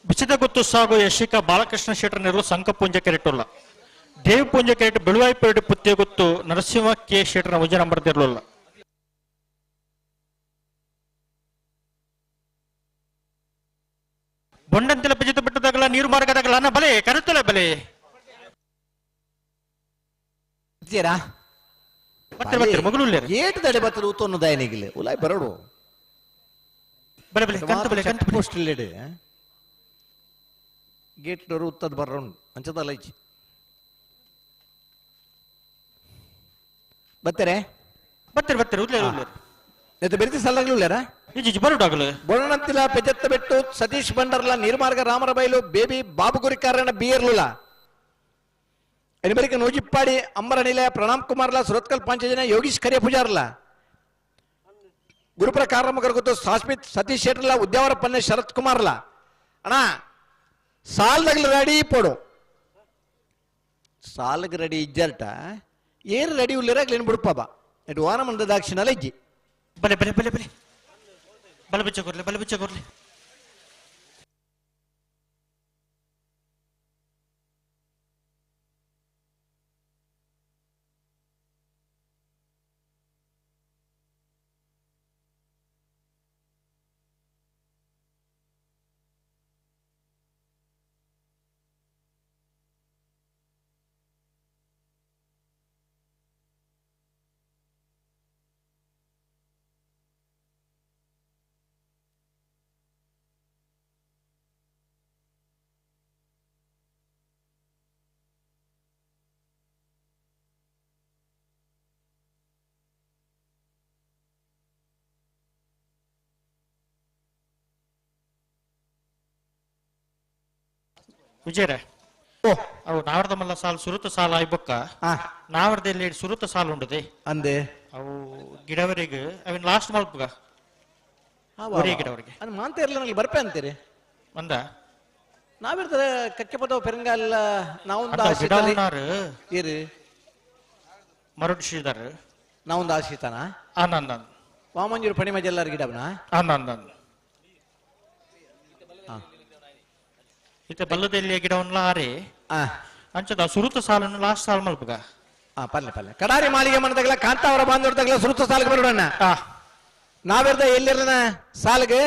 ಬಿಚ್ಚದ ಗೊತ್ತು ಸಾಗು ಯಶಿಕಾ ಬಾಲಕೃಷ್ಣ ಶೆಟ್ಟರ್ ನೆರಳು ಸಂಕ ಪುಂಜ ಕೆರೆಟ್ಟುಲ್ಲ ದೇವ್ ಪುಂಜ ಕೆರೆಟ್ ಬೆಳುವಾಯಿ ಪೇಟೆ ಪುತ್ತೆ ಗೊತ್ತು ನರಸಿಂಹ ಕೆ ಶೆಟ್ಟರ್ನ ಉಜ ನಂಬರ್ ತಿರ್ಲಿಲ್ಲ ಬೊಂಡಂತೆಲ ಬಿಜಿತ ಬಿಟ್ಟದಾಗಲ ನೀರು ಮಾರ್ಗದಾಗಲ ಅನ್ನ ಬಲೆ ಕರೆತಲೆ ಬಲೆ ಏಟು ತಡೆ ಬತ್ತಲು ಉತ್ತೊಂದು ದಯನಿಗಿಲ್ಲ ಉಲಾಯ್ ಬರಡು ಬಲೆ ಬಲೆ ಕಂತು ಬಲೆ ಕಂತು ಪೋಸ್ಟ್ ಇಲ್ಲೇಡು ಗೇಟ್ ಡೋರ್ ಉತ್ತದ ಬರ್ರೌಂಡ್ ಅಂಚದಲ್ಲ ಐಚಿ ಬತ್ತರೆ ಬೆರಿತಿ ಸಲ್ಲಾಗ್ಲಿ ಉಳ್ಳಾರ ಬೊಣಂತಿಲ ಪೆಜತ್ತ ಬೆಟ್ಟು ಸತೀಶ್ ಬಂಡರ್ಲ ನೀರ್ಮಾರ್ಗ ರಾಮರಬೈಲು ಬೇಬಿ ಬಾಬು ಗುರಿಕಾರನ ಬಿಯರ್ಲುಲ ಎನಿಬರಿಕ ನೋಜಿಪ್ಪಾಡಿ ಅಂಬರ ನಿಲಯ ಪ್ರಣಾಮ್ ಕುಮಾರ್ಲ ಸುರತ್ಕಲ್ ಪಾಂಚಜನ ಯೋಗೀಶ್ ಖರ್ಯ ಪೂಜಾರ್ಲ ಗುರುಪುರ ಕಾರ್ಮಕರ್ ಗೊತ್ತು ಸಾಸ್ಮಿತ್ ಸತೀಶ್ ಶೆಟ್ರಲ ಉದ್ಯಾವರ ಪನ್ನೆ ಶರತ್ ಕುಮಾರ್ಲ ಅಣ್ಣ ಸಾಲ್ದಾಗ್ಲ ರೆಡಿ ಪೋಡು ಸಾಲ್ಗೆ ರೆಡಿ ಇಜ್ಜರ್ಟ ಏರು ರೆಡಿ ಉಳ್ಳಿರಾಗ್ಲೇನು ಬಿಡುಪ್ಪ ಬಾ ಎಡು ವಾರ ಮಂದ ದಾಕ್ಷಿಣಲ್ಲ ಇಜ್ಜಿ ಬಲೆ ಬಲೆ ಬಲೆ ಬಲೆ ಬಲ ಬಿಚ್ಚ ಕೊರ್ಲೆ ವಿಜಯರ ಓ ಅವು ನಾವರ್ದ ಮಲ್ಲ ಸಾಲು ಸುರುತ ಸಾಲ ಆಯ್ಬೊಕ್ಕ ನಾವರ್ದಲ್ಲಿ ಸುರುತ ಸಾಲು ಉಂಡದೆ ಅಂದೆ ಅವು ಗಿಡವರಿಗೆ ಅವನ್ ಲಾಸ್ಟ್ ಮಲ್ಪಗ ಒರೇ ಗಿಡವರಿಗೆ ಅದು ಮಾಂತ ಇರಲಿಲ್ಲ ನನಗೆ ಬರ್ಪೆ ಅಂತೀರಿ ಒಂದ ನಾವಿರ್ತಾರೆ ಕಕ್ಕೆ ಪದವ ಪೆರಂಗಾಲ ನಾವೊಂದು ಗಿಡವನಾರು ಏರಿ ಮರುಡ್ ಶ್ರೀಧರ್ ನಾವೊಂದು ಆಶಿತಾನ ಆನಂದ ವಾಮಂಜೂರು ಪಣಿ ಮಜೆಲ್ಲಾರ ಗಿಡವನ ಆನಂದ ಇತ್ತೆ ಬಲ್ಲದಲ್ಲಿ ಗಿಡವನ್ನ ಆರೆ ಅಂಚದ ಸುರುತ ಸಾಲನ್ನು ಲಾಸ್ಟ್ ಸಾಲ್ ಮಲ್ಪಗ ಪಲ್ಲೆ ಪಲ್ಲೆ ಕಡಾರಿ ಮಾಳಿಗೆ ಮನದಾಗಲ ಕಾಂತಾವರ ಬಾಂಧವರದಾಗಲ ಸುರುತ ಸಾಲಿಗೆ ಬರೋಣ ನಾವಿರ್ದ ಎಲ್ಲಿರನ ಸಾಲಿಗೆ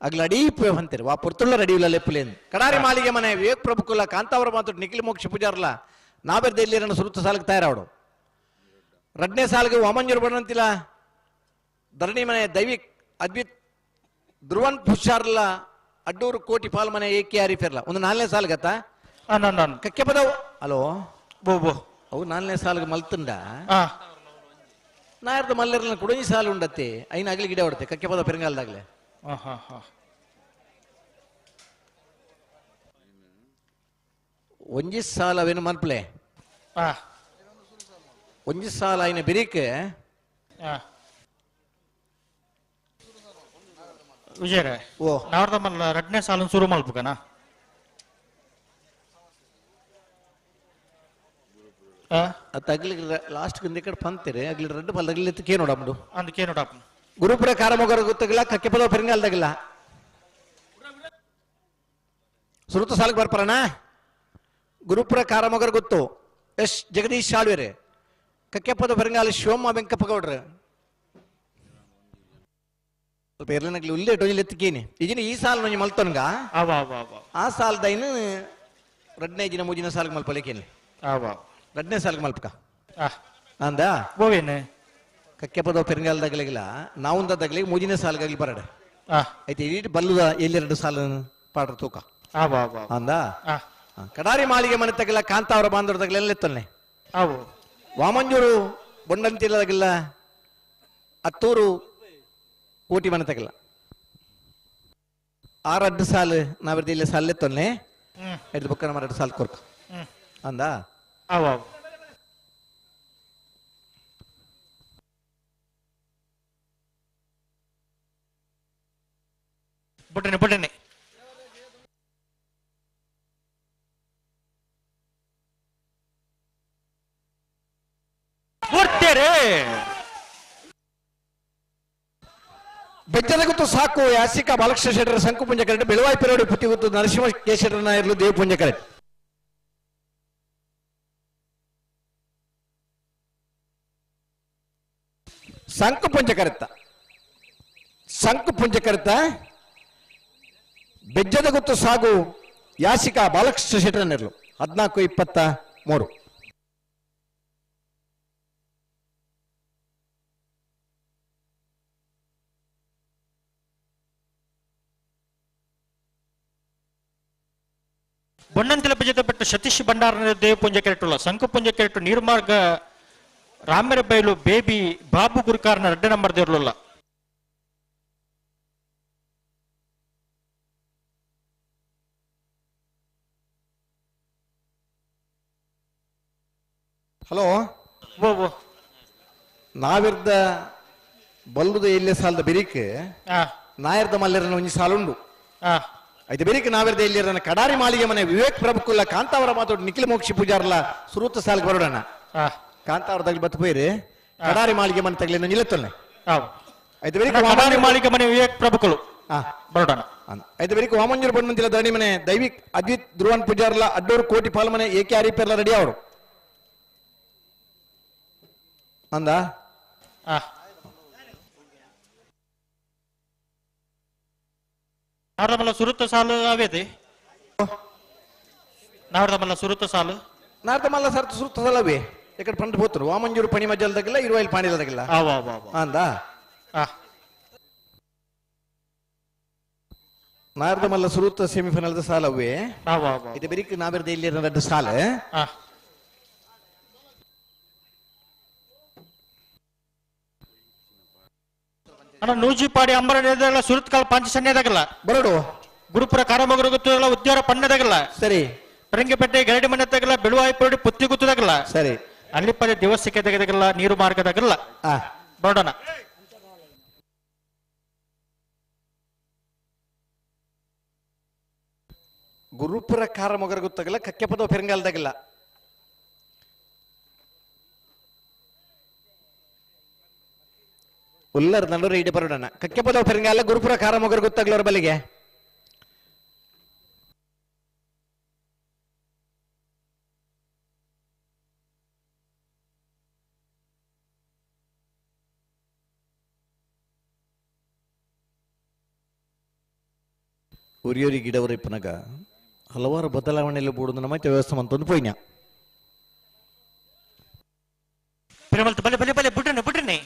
ಅಗ್ಲ ಅಡೀಪ್ ಅಂತೀರಿ ವಾ ಪುರ್ತುಳ್ಳ ರಡಿಯುಲ್ಲ ಲೆಪ್ಪಲೇನ್ ಕಡಾರಿ ಮಾಳಿಗೆ ಮನೆ ವಿವೇಕ್ ಪ್ರಭುಕುಲ ಕಾಂತಾವರ ಮಾತು ನಿಖಿಲ್ ಮೋಕ್ಷ ಪೂಜಾರ್ಲ ನಾವಿರ್ದ ಎಲ್ಲಿರನ ಸುರುತ ಸಾಲಿಗೆ ತಯಾರಾವಡು ರಡ್ನೇ ಸಾಲಿಗೆ ವಾಮಂಜೂರು ಬಣ್ಣಂತಿಲ್ಲ ಧರಣಿ ಮನೆ ದೈವಿಕ್ ಅದ್ವಿತ್ ಧ್ರುವನ್ ಪುಷಾರ್ಲ ಅಡ್ಡೂರು ಕೋಟಿ ಪಾಲ್ ಮನೆ ಏಕೆ ಆರಿಫಿರ್ಲ ಒಂದು 4ನೇ ಸಾಲ್ಗತ್ತ ಕಕ್ಕೆ ಪದವು ಅಲೋ ಬೋ ಬೋ ಅವು 4ನೇ ಸಾಲ್ಗೆ ಮಲ್ತಂಡ ನಾರ್ದು ಮಲ್ಲರ್ನ ಕುಡಂಜಿ ಸಾಲು ಉಂಡತ್ತೆ ಐನ ಆಗ್ಲಿ ಗಿಡ ಹೊಡತೆ ಕಕ್ಕೆ ಪದ ಪೆರಂಗಾಲದಾಗ್ಲೆ ಒಂಜಿ ಸಾಲ ಅವೇನು ಮನ್ಪ್ಲೆ ಒಂಜಿ ಸಾಲ ಐನ ಬಿರಿಕೆ ವಿಜಯರ ಓ ನಾವರ್ದ ಮಲ್ಲ ರಡ್ನೇ ಸಾಲನ್ನು ಶುರು ಮಲ್ಪಗನ ಅಗ್ಲಿ ಲಾಸ್ಟ್ ಕಡೆ ಪಂತೀರಿ ಅಗ್ಲಿ ರೆಡ್ ಪಲ್ ಅಗ್ಲಿ ಕೇ ನೋಡಮ್ದು ಅದಕ್ಕೆ ನೋಡಪ್ಪ ಗುರುಪುರ ಕಾರಮೊಗರ ಗೊತ್ತಾಗಿಲ್ಲ ಕಕ್ಕೆ ಪದವ ಪೆರಂಗಾಲದಾಗಿಲ್ಲ ಸುರುತ ಸಾಲಿಗೆ ಬರ್ಪರಣ ಗುರುಪುರ ಕಾರಮೊಗರ ಗೊತ್ತು ಎಸ್ ಜಗದೀಶ್ ಶಾಳ್ವೇರೆ ಕಕ್ಕೆ ಪದ ಪೆರಂಗಾಲ ಶಿವಮ್ಮ ವೆಂಕಪ್ಪ ಗೌಡ್ರೆ ಸ್ವಲ್ಪ ಎರ್ಲನಾಗ್ಲಿ ಉಲ್ಲೆ ಟೊಂಜಿಲ್ ಎತ್ತಿಕೇನಿ ಈಜಿನ ಈ ಸಾಲ ನೊಂಜಿ ಮಲ್ತೊನ್ಗ ಆ ಸಾಲದ ಇನ್ನು ರಡ್ನೇ ಜಿನ ಮೂಜಿನ ಸಾಲಿಗೆ ಮಲ್ಪಲಿಕೇನಿ ರಡ್ನೇ ಸಾಲಿಗೆ ಮಲ್ಪಕ ಅಂದ ಗೋವೇನೆ ಕಕ್ಕೆ ಪದ ಪೆರಂಗಾಲದಾಗಲಿಗಿಲ್ಲ ನಾವುಂದಾಗಲಿ ಮೂಜಿನ ಸಾಲಿಗಾಗ್ಲಿ ಬರಡೆ ಐತೆ ಇಡೀ ಬಲ್ಲುದ ಎಲ್ಲಿ ಸಾಲ ಪಾಡ್ರ ತೂಕ ಅಂದ ಕಡಾರಿ ಮಾಳಿಗೆ ಮನೆ ತಗಲ ಕಾಂತಾವರ ಬಾಂಧವರದಾಗಲ ಎಲ್ಲೆತ್ತಲ್ನೆ ವಾಮಂಜೂರು ಬೊಂಡಂತಿಲ್ಲದಾಗಿಲ್ಲ ಹತ್ತೂರು ಕೋಟಿ ಮನೆ ತಗಲ ಆ 2 ಸಾಲು ನಾವಿರ್ದ ಇಲ್ಲಿ ಸಾಲೆತ್ತಲ್ನೆ ಹಿಡಿದು ಬುಕ್ಕ ನಮ್ಮ 2 ಸಾಲು ಕೊರ್ಕ ಅಂದ ಬುಟ್ಟನೆ ಬುಟ್ಟನೆ ಬೆಜ್ಜದ ಗೊತ್ತು ಸಾಕು ಯಾಸಿಕ ಬಾಲಕೃಷ್ಣ ಶೆಟ್ಟರ ಸಂಕುಪುಂಜ ಕರೆಕ್ಟ್ ಬೆಳವಾಯಿ ಪೆರೋಡಿ ಪುಟ್ಟಿ ಗೊತ್ತು ನರಸಿಂಹ ಕೇಶರನ ಇರಲು ದೇವಪುಂಜ ಕರೆಕ್ಟ್ ಸಂಕುಪುಂಜ ಕರೆತ್ತ ಬೆಜ್ಜದ ಗೊತ್ತು ಸಾಗು ಯಾಸಿಕ ಬಾಲಕೃಷ್ಣ ಶೆಟ್ಟರನ ಇರಲು 14:23 ಬೊಣ್ಣಂತಿಲ ಭಜತಪಟ್ಟ ಸತೀಶ್ ಭಂಡಾರ ದೇವಪುಂಜ ಕೆರೆಟ್ಟುಲ್ಲ ಸಂಕುಪುಂಜ ಕೆರೆಟ್ಟು ನೀರ್ಮಾರ್ಗ ರಾಮೆರ ಬೈಲು ಬೇಬಿ ಬಾಬು ಗುರುಕಾರನ 2 ನಂಬರ್ ದೇವ್ರಲ್ಲ ಹಲೋ ನಾವಿರ್ದ ಬಲ್ಲುದ ಎಲ್ಲೇ ಸಾಲದ ಬೆರಿಕೆ ನಾಯರ್ದ ಮಲ್ಲರನ ಒಂಜಿ ಸಾಲುಂಡು ಐದು ಬೆರಿಕೆ ನಾವಿರ್ದ ಎಲ್ಲಿರನ ಕಡಾರಿ ಮಾಳಿಗೆ ಮನೆ ವಿವೇಕ್ ಪ್ರಭುಕುಲ್ಲ ಕಾಂತಾವರ ಮಾತೋಡು ನಿಖಿಲ್ ಮೋಕ್ಷಿ ಪೂಜಾರ್ಲ ಸುರುತ ಸಾಲಿಗೆ ಬರೋಣ ಕಾಂತಾವರದಲ್ಲಿ ಬತ್ತು ಪೋಯ್ರಿ ಕಡಾರಿ ಮಾಳಿಗೆ ಮನೆ ತಗಲಿ ನಿಲ್ಲತ್ತಲ್ಲೆ ಐದು ಬೆರಿಕೆ ಕಡಾರಿ ಮಾಳಿಗೆ ಮನೆ ವಿವೇಕ್ ಪ್ರಭುಕುಲು ಬರೋಣ ಐದು ಬೆರಿಕೆ ವಾಮಂಜೂರು ಬಣ್ಣಂತಿಲ್ಲ ಧರಣಿ ಮನೆ ದೈವಿಕ್ ಅದ್ವಿತ್ ಧ್ರುವನ್ ಪೂಜಾರ್ಲ ಅಡ್ಡೂರು ಕೋಟಿ ಪಾಲ್ ಮನೆ ಏಕೆ ಆರಿಪೆರ್ಲ ರೆಡಿ ಅವರು ಅಂದ ನಾವರ್ದಮಲ್ಲ ಸುರುತ್ತ ಸಾಲು ಅವೇದೆ ನಾವರ್ದಮಲ್ಲ ಸುರುತ್ತ ಸಾಲು ನಾರ್ದಮಲ್ಲ ಸರ್ತ ಸುರುತ್ತ ಸಾಲವೇ ఇక్కడ పంట పోతురు వామంజూరు పని మధ్యల దగ్గర 20 పాణీల దగ్గర అందా ನಾರ್ದಮಲ್ಲ ಸುರುತ್ತ ಸೆಮಿಫೈನಲ್ ಸಾಲವೇ ಇದು ಬೆರಿಕ್ ನಾವೆರ್ದ ಇಲ್ಲಿ 2 ಸಾಲ ಅಣ್ಣ ನೂಜಿ ಪಾಡಿ ಅಂಬರ ಸುರುತ್ ಕಾಲ ಪಂಚ ಸನ್ನೆದಾಗಲ್ಲ ಬರಡು ಗುರುಪುರ ಕಾರಮಗರು ಗೊತ್ತಾಗಲ್ಲ ಉದ್ಯಾರ ಪಣ್ಣದಾಗಲ್ಲ ಸರಿ ಪರಂಗಿಪೇಟೆ ಗರಡಿ ಮನೆ ತಗಲ್ಲ ಬೆಳುವಾಯಿಪೋಡಿ ಪುತ್ತಿ ಗುತ್ತದಾಗಲ್ಲ ಸರಿ ಅಲ್ಲಿ ಪದ ದೇವಸ್ಥಕ್ಕೆ ತೆಗೆದಾಗಲ್ಲ ನೀರು ಮಾರ್ಗದಾಗಲ್ಲ ನೋಡೋಣ. ಗುರುಪುರ ಕಾರ ಮೊಗರ ಗೊತ್ತಾಗಲ್ಲ ಕಕ್ಕೆ ಪದ ಪೆರಂಗಾಲ್ದಾಗಿಲ್ಲ. ಉಲ್ಲರ್ ನಲ್ಲೂರು ಇಡಿ ಬರೋಣ ಕಕ್ಕೆ ಪದ ಪೆರಂಗಾಲ ಗುರುಪುರ ಕಾರ ಮೊಗರ ಗೊತ್ತಾಗ್ಲವ್ರ ಬಲಿಗೆ ಉರಿಯೋರಿ ಗಿಡವರು ಇಪ್ಪನಾಗ ಹಲವಾರು ಬದಲಾವಣೆಯಲ್ಲಿ ಬೂಡುದು ನಮ್ಮ ವ್ಯವಸ್ಥೆ ಅಂತಂದು ಪೋಯ್ನ ಬಲೆ ಬಲೆ ಬಲೆ ಬಿಡ್ರನೆ ಬಿಡ್ರನೆ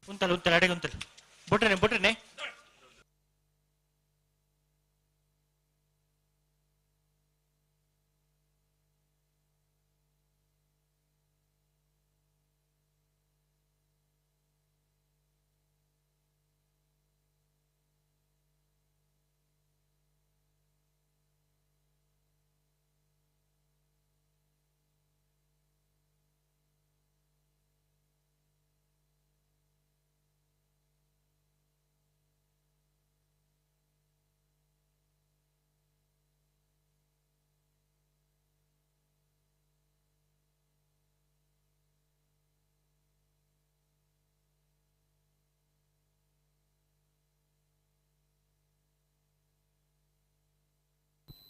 ಉಂತಲ್ ಉಂತಲ್ ಅಡೆಗೆ ಉಂತಲ್ ಬಿಟ್ರನೆ ಬಿಟ್ರನೆ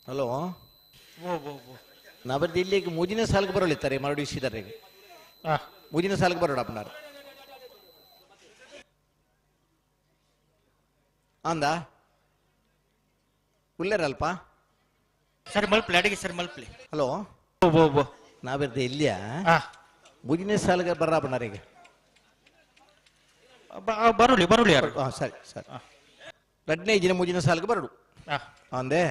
ಹಲೋ ಓ ನಾವದ್ದು ಇಲ್ಲಿಗೆ ಮೂಜಿನ ಸಾಲಿಗೆ ಬರೋಳಿತ್ತಾರೆ ಮರಡು ಇಸಿದಾರೆ ಮೂಜಿನ ಸಾಲಿಗೆ ಬರೋಣ ಅಪ್ಪನಾರು ಅಂದ ಉಲ್ಲೇರಲ್ಪ ಸರಿ ಮಲ್ಪ್ಲಿ ಅಡಿಗೆ ಸರಿ ಮಲ್ಪ್ಲಿ. ಹಲೋ ನಾವಿರ್ದೆ ಇಲ್ಲಿಯಾ ಮೂಜಿನ ಸಾಲಿಗೆ ಬರ್ರ ಅಪ್ಪನಾರಿಗೆ ಬರುಳಿ ಬರುಳಿ ಯಾರು ಸರಿ ಸರಿ ರಡ್ನೇ ಇಜಿನ ಮೂಜಿನ ಸಾಲಿಗೆ ಬರಡು ಅಂದೆ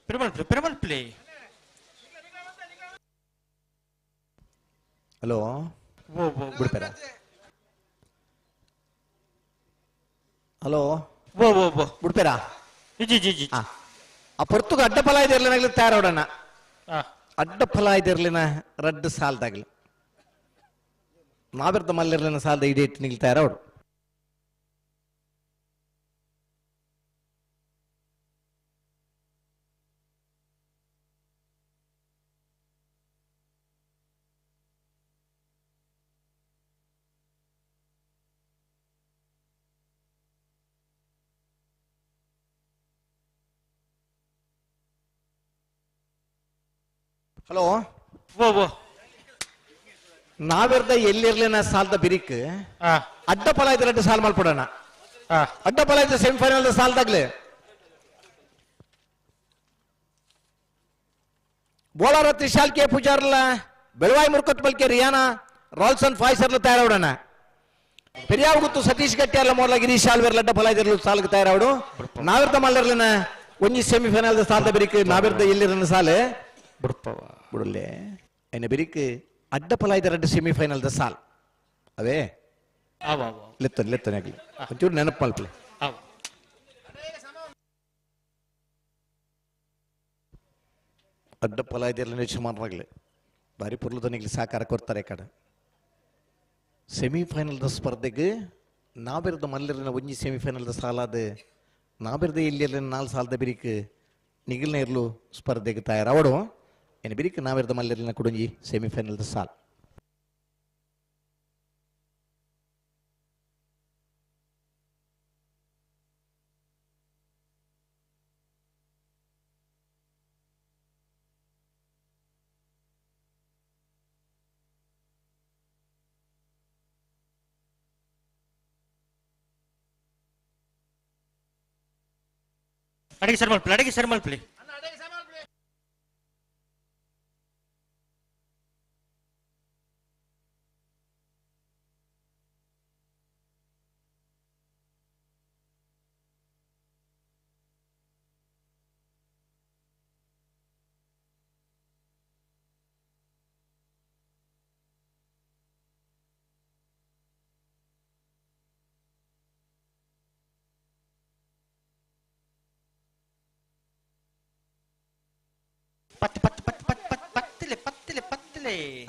ಪೆರಮಲ್ಪ್ಲಿ. ಹಲೋ ಬಿಡ್ಬೇಡ ಹಲೋ ಬಿಡ್ಬೇರಾ ಆ ಪೊರ್ತುಗ ಅಡ್ಡ ಫಲ ಇದಿರ್ಲಿನಾಗ್ಲಿ ತಯಾರೋಡಣ ಅಡ್ಡ ಫಲ ಇದಿರ್ಲಿನ ರಡ್ಡ ಸಾಲದಾಗ್ಲಿ ನಾವಿರ್ದ ಮಲ್ಲಿರ್ಲಿನ ಸಾಲದ ಇಡೀ ನಿಗ್ಲಿ ತಯಾರೋಡು ಹಲೋ ನಾವಿರ್ದ ಎಲ್ಲಿರ್ಲಿನ ಸಾಲದ ಬಿರಿಕ್ ಅಡ್ಡ ಫಲ ಇದ್ರೆ ಅಡ್ಡ ಸಾಲ ಮಾಡ್ಕೊಡೋಣ ಅಡ್ಡ ಫಲ ಇದ್ರೆ semifinal ಸಾಲದಾಗ್ಲಿ Bolar Trishal K ಪೂಜಾರ್ಲ Belvai ಮುರ್ಕೊತ್ bulk Rihanna ರಾಲ್ಸನ್ ಫಾಯ್ಸರ್ಲ ತಯಾರವಡಣ ಪೆರಿಯಾವ್ ಗೊತ್ತು ಸತೀಶ್ ಗಟ್ಟಿಯರ್ಲ ಮೋರ್ಲ ಗಿರೀಶ್ ಶಾಲ್ವೇರ್ಲ ಅಡ್ಡ ಫಲ ಇದ್ರಲು ಸಾಲಕ್ಕೆ ತಯಾರವಡು ನಾವಿರ್ದ ಮಲ್ಲಿರ್ಲಿನ ಒಂಜಿ ಸೆಮಿಫೈನಲ್ ಸಾಲದ ಬಿರಿಕ್ ನಾವಿರ್ದ ಎಲ್ಲಿರ್ಲಿನ ಸಾಲ ಬಿಡಲೆ ಎನ್ನ ಬಿರಿಕ್ ಅಡ್ಡ ಫಲ ಇದ್ದ ಎರಡು ಸೆಮಿಫೈನಲ್ ದ ಸಾಲ್ ಅವೇ ಲೆತ್ತನೆ ಆಗ್ಲಿ ಒಂಚೂರು ನೆನಪು ಮಲ್ಪಲೆ ಅಡ್ಡ ಫಲ ಇದೆಲ್ಲ ಯಜಮಾನರಾಗ್ಲಿ ಬಾರಿ ಪುರ್ಲದನಿಗ್ಲಿ ಸಹಕಾರ ಕೊಡ್ತಾರೆ ಕಡೆ ಸೆಮಿಫೈನಲ್ ದ ಸ್ಪರ್ಧೆಗೆ ನಾಬಿರ್ದ ಮಲ್ಲಿರಿನ ಒಂಜಿ ಸೆಮಿಫೈನಲ್ ದ ಸಾಲ ಅದು ನಾಬಿರ್ದ ಇಲ್ಲಿ 4 ಸಾಲದ ಬಿರಿಕ್ ನಿಗಿಲ್ನ ಇರ್ಲು ಸ್ಪರ್ಧೆಗೆ ತಯಾರಾವಡು ಏನು ಬಿರಿಕ ನಾವಿರ್ದ ಮಲ್ಲಿರ್ಲಿನ ಕುಡುಂಜಿ ಸೆಮಿಫೈನಲ್ದ ಸಾಲ್ ಅಡಿಗೆ ಸರ್ ಮಲ್ಪಲಿ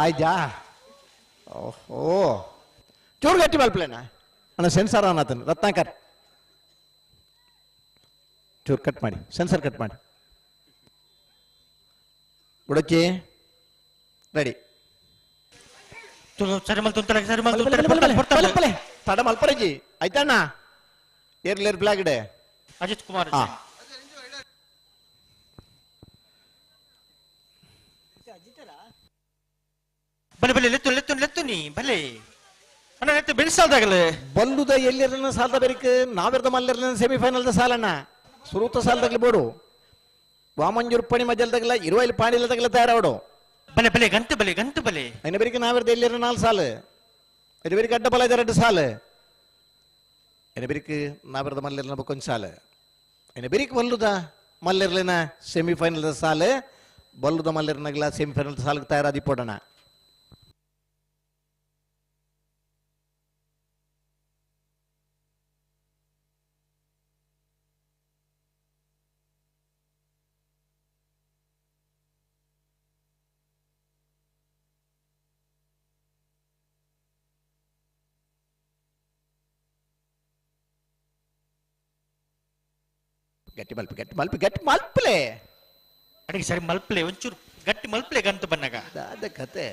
ಆಯ್ತಾ ಓಹೋ ಚೂರು ಗಟ್ಟಿ ಮಲ್ಪಲೇನ ಅಣ್ಣ ಸೆನ್ಸಾರ್ ಅನ್ನತನ ರತ್ನಾಕರ್ ಚೂರು ಕಟ್ ಮಾಡಿ ಸೆನ್ಸರ್ ಕಟ್ ಮಾಡಿ ಉಡಚ್ಚಿ ರೆಡಿ ತಡ ಮಲ್ಪರಜಿ ಆಯ್ತಣ್ಣ ಏರ್ಲೇರ್ ಬ್ಲಾಗ್ಡೆ ಅಜಿತ್ ಕುಮಾರ್ ಬಲೆ ಲೆತ್ತು ನೀ ಬಲೆ ಅಣ್ಣ ನೆತ್ತು ಬೆಳೆಸಾದಾಗಲೇ ಬಲ್ಲುದ ಎಲ್ಲಿರನ ಸಾಲದ ಬೆರಿಕ ನಾವಿರ್ದ ಮಲ್ಲಿರನ ಸೆಮಿಫೈನಲ್ದ ಸಾಲಣ್ಣ ಸುರೂತ ಸಾಲದಾಗ್ಲಿ ಬೋಡು ವಾಮಂಜೂರ್ ಪಣಿ ಮಜಲ್ದಾಗಲ ಇರುವಲ್ಲಿ ಪಾಣಿಲದಾಗಲ ತಯಾರಾವಡು ಬಲೆ ಗಂಟು ಬಲೆ ಐನ ಬೆರಿಕ ನಾವಿರ್ದ ಎಲ್ಲಿರ 4 ಸಾಲು ಐನ ಬೆರಿಕ ಅಡ್ಡ ಬಲ 2 ಸಾಲು ಐನ ಬೆರಿಕ ನಾವಿರ್ದ ಮಲ್ಲಿರನ ಬಕ್ಕೊಂದು ಸಾಲು ಐನ ಬೆರಿಕ ಬಲ್ಲುದ ಮಲ್ಲಿರ್ಲಿನ ಸೆಮಿಫೈನಲ್ದ ಸಾಲು ಬಲ್ಲುದ ಮಲ್ಲಿರನಗಲ ಸೆಮಿಫೈನಲ್ ಸಾಲಿಗೆ ತಯಾರಾದಿ ಪೋಡಣ ಗಟ್ಟಿ ಮಲ್ಪಲೆ ಅಡಿಗೆ ಸರಿ ಮಲ್ಪಲೆ ಒಂಚೂರು ಗಟ್ಟಿ ಮಲ್ಪಲೆ ಗಂಟು ಬನ್ನಾಗ ಅದ ಕತೆ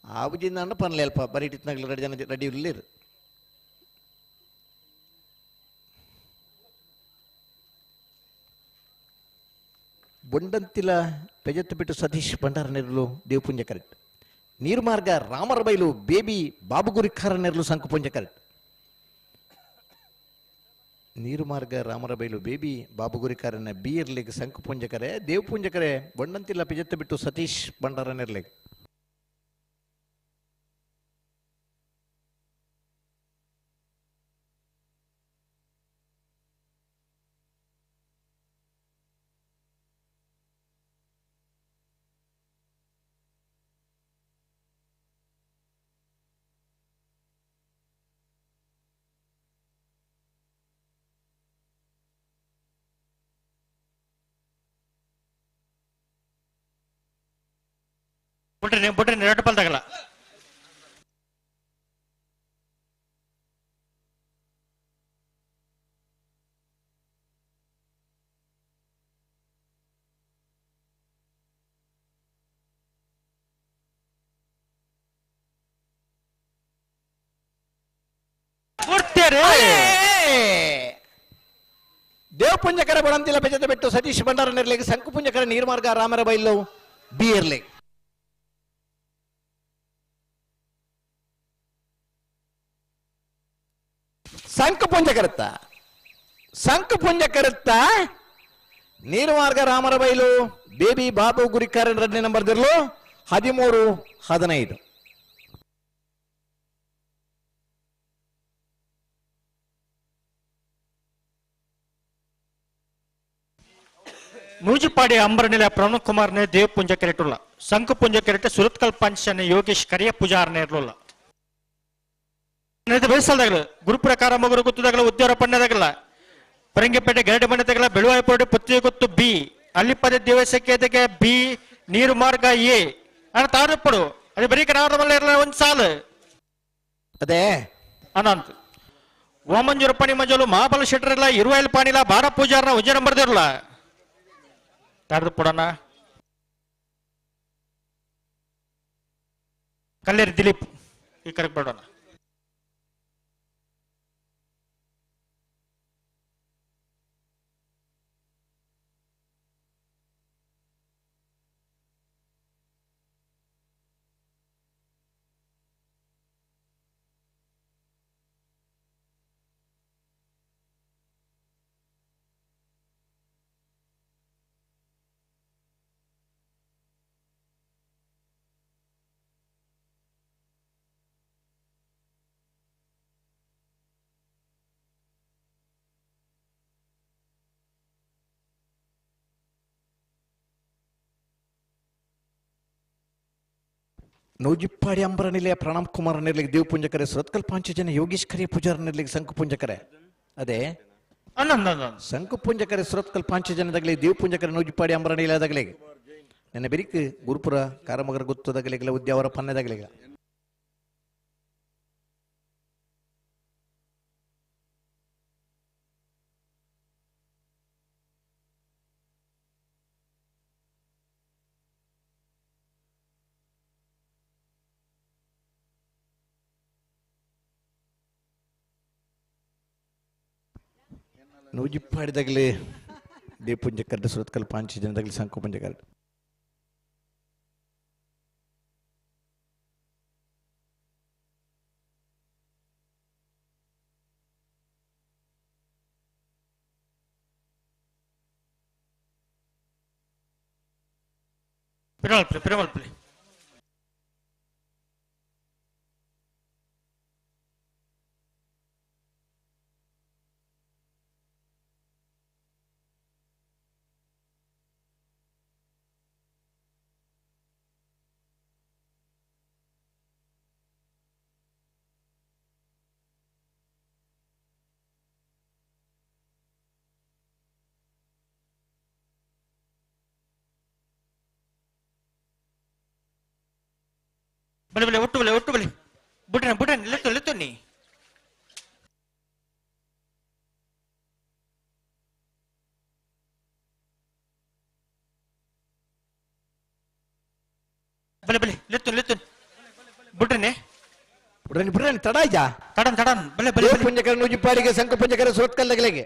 ಆವುಜಿಂದ ಪನ್ಲೆ ಅಲ್ಪ ಬರೀ ಇಟ್ಟಿತ್ನಾಗ್ಲಿ 2 ಜನ ರೆಡಿ ಇರ್ಲಿರು ಬೊಂಡಂತಿಲ ಪೆಜತ್ತು ಬಿಟ್ಟು ಸತೀಶ್ ಭಂಡಾರ ನೆರಲು ದೇವಪುಂಜ ಕರೆಕ್ಟ್ ನೀರು ಮಾರ್ಗ ರಾಮರಬೈಲು ಬೇಬಿ ಬಾಬುಗುರಿಖಾರ ನೆರಲು ಸಂಕುಪುಂಜ ಕರೆಕ್ಟ್ ನೀರು ಮಾರ್ಗ ರಾಮರಬೈಲು ಬೇಬಿ ಬಾಬುಗುರಿಕಾರನ ಬಿ ಇರ್ಲಿಕ್ಕೆ ಸಂಕುಪುಂಜಕರೆ ದೇವಪುಂಜಕರೆ ಬೊಂಡಂತಿಲ್ಲ ಪಿಜತ್ತ ಬಿಟ್ಟು ಸತೀಶ್ ಭಂಡಾರನಿರ್ಲಿಕ್ಕೆ ಬಿಟ್ರೆ 2 ಬಾಲ್ ತಗಲ ದೇವಪುಂಜಕರ ಬೊಡಂತಿಲ ಪೆಜದ ಬಿಟ್ಟು ಸತೀಶ್ ಭಂಡಾರ ನೆರಲಿಗೆ ಸಂಕುಪುಂಜಕರ ನೀರು ಮಾರ್ಗ ರಾಮರಬೈಲು ಬಿ ಇರ್ಲಿ ಸಂಕುಪುಂಜ ಕರುತ್ತ ನೀರು ಮಾರ್ಗ ರಾಮರಬೈಲು ಬೇಬಿ ಬಾಬು ಗುರಿಕಾರ 2ನೇ ನಂಬರ್ ದಿರ್ಲು 13-15 ಮೂಜುಪಾಡಿ ಅಂಬರನೆಲೆ ಪ್ರಮುಖ ಕುಮಾರ್ನೆ ದೇವಪುಂಜ ಕೆರೆಟುಲ್ಲ ಸಂಕುಪುಂಜ ಕೆರೆಟ ಸುರತ್ಕಲ್ ಪಂಚನೆ ಯೋಗೇಶ್ ಕರಿಯ ಪೂಜಾರನೆ ಇರಲಿಲ್ಲ ಬೆಳೆಸಲ್ದಾಗಲ್ಲ ಗುರು ಪ್ರಕಾರ ಮಗುರು ಗೊತ್ತದಾಗಲ್ಲ ಉದ್ಯೋಗ ಪಣ್ಣದಾಗಲ್ಲ ಪರಂಗಿಪೇಟೆ ಗರಡಿ ಮಣ್ಣದಾಗಲ್ಲ ಬೆಳುವಾಯಿಪೋಟೆ ಪುತ್ತಿಗೆ ಗೊತ್ತು ಬಿ ಅಲ್ಲಿಪದೆ ದೇವಸಕ್ಕೆ ಬಿ ನೀರು ಮಾರ್ಗ ಎ ಅಣ್ಣ ತಾರಪ್ಪಡು ಅದೇ ಬರೀ ಕನ್ನಡ ಇರಲ್ಲ 1 ಸಾಲು ಅದೇ ಅನಂತ ಓಮಂಜೂರು ಪಣಿ ಮಂಜಲು ಮಹಾಬಲ ಶೆಟ್ಟರಿಲ್ಲ ಇರುವೈಲ್ ಪಾಣಿಲ ಬಾರ ಪೂಜಾರನ ಉಜ್ಜ ನಂಬರ್ದಿರಲ್ಲ ಯಾರ್ದು ಪುಡಣ ಕಲ್ಲೇರಿ ದಿಲೀಪ್ ಈ ಕರೆಕ್ಟ್ ಬಿಡೋಣ ನೌಜಿಪ್ಪಾಡಿ ಅಂಬರನಿಲೆ ಪ್ರಣಮ್ ಕುಮಾರ್ ನಿರ್ಲಿಗೆ ದೇವ್ ಪುಂಜಕರೆ ಸುರತ್ಕಲ್ ಪಾಂಚಜನ ಯೋಗೀಶ್ ಖರೆ ಪೂಜಾರ ನಿರ್ಲಿಗೆ ಸಂಕು ಪುಂಜಕರೆ ಅದೇ ಸಂಕು ಪುಂಜಕರೆ ಸುರತ್ಕಲ್ ಪಾಂಚಜನದಾಗಲಿ ದೇವ್ ಪುಂಜಕರೆ ನೌಜಿಪ್ಪಾಡಿ ಅಂಬರನಿಲೆ ಅದಾಗಲಿಗೆ ನನ್ನ ಬೆರಿಕ್ ಗುರುಪುರ ಕಾರಮಗರ ಗುತ್ತದಾಗಲಿಗಳ ಉದ್ಯಾವರ ಪನ್ನೆದಾಗಲಿಗ ನೂಜಿಪ್ಪಾಡಿದಾಗಲಿ ದೇವ್ ಪುಂಜಕರ್ಡ ಸುರತ್ಕಲ್ ಪಾಂಚಜನದಾಗಲಿ ಸಂಕು ಪುಂಜಕರ್ ಪಿರಮಲ್ಪಲಿ ಬಲೆ ಒಟ್ಟು ಬಲೆ ಬುಟ್ಟ ಲೆತ್ತು ನೀ ಬಲೆ ಲೆತ್ತು ಬುಟ್ರನೆ ಬಿಡ್ರನಿ ತಡಾಯ್ಜಾ ತಡನ್ ಬಲೆ ದೇವ್ ಪುಂಜಕರ ನೂಜಿಪ್ಪಾಡಿಗೆ ಸಂಕು ಪುಂಜಕರ ಸುರತ್ಕಲ್ ದಗಲಿಗೆ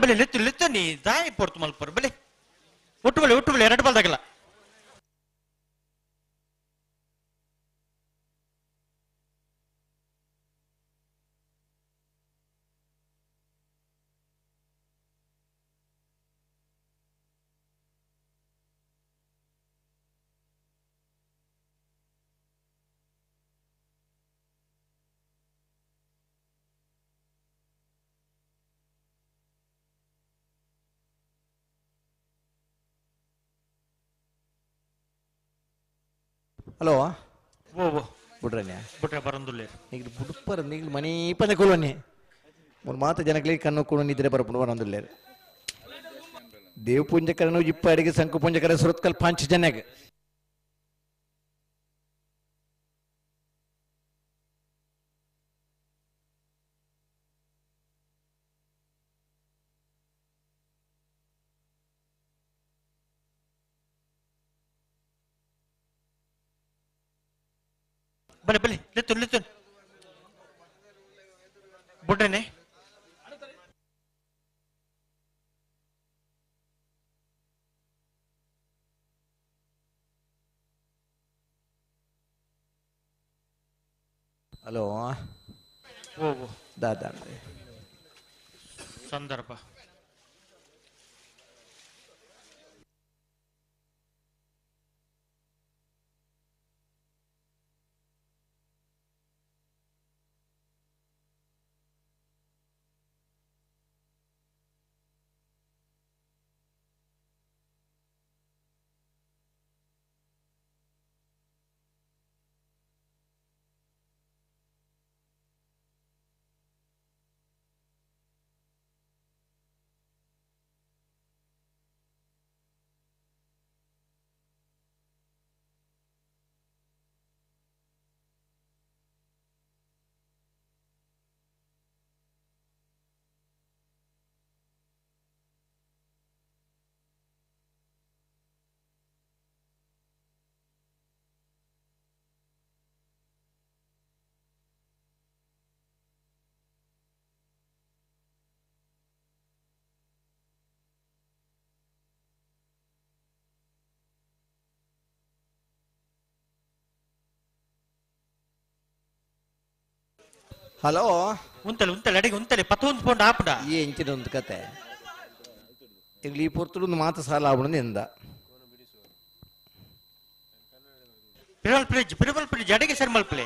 ಬಲೆ ಲೆತ್ತು ನೀ ದಾಯಿ ಪೋರ್ತು ಮಲ್ಪರ್ ಬಲೆ ಒಟ್ಟು ಬಲೆ ಎರಡು ಬಾಲ್ದಾಗಲ್ಲ ಹಲೋ ಓ ಬಿಡ್ರನ್ಯಾ ಬುಟ್ರೆ ಬರಂದುಲ್ಲೇ ನೀಗ ಬುಡುಪ್ಪರ ನೀಗ ಮನಿ ಪಂದೆ ಕೊಲ್ವನ್ನಿ ಮೂರು ಮಾತು ಜನಗಳಿಗೆ ಕಣ್ಣು ಕೂಡ ನಿದ್ರೆ ಬರಪುಡು ಬರಂದುಲ್ಲೇ ದೇವ್ ಪುಂಜಕರ ನೂಜಿಪ್ಪಾಡಿಗೆ ಸಂಕು ಪುಂಜಕರ ಸುರತ್ಕಲ್ ಪಾಂಚಜನ್ಯಾಗ ಬಲೆ ಲೆತ್ತು ಬುಡ್ಡನೆ ಹಲೋ ಓ ದಾದಾ ಸಂದರ್ಭ ಹಲೋ ಉಂತಲೆ ಉಂತಲೆ ಅಡಿಗೆ ಉಂತಲೆ ಪತ್ತೊಂದು ಪೌಂಡ್ ಆಪುಡ ಈ ಎಂಚಿನ ಒಂದು ಕತೆ ಈಗ ಈ ಪುರ್ತುಡು ಒಂದು ಮಾತು ಸಾಲ ಆವಣ ಎಂದ ಪಿರವಲ್ ಪ್ಲೇಜ್ ಅಡಿಗೆ ಸರ್ ಮಲ್ಪಲೆ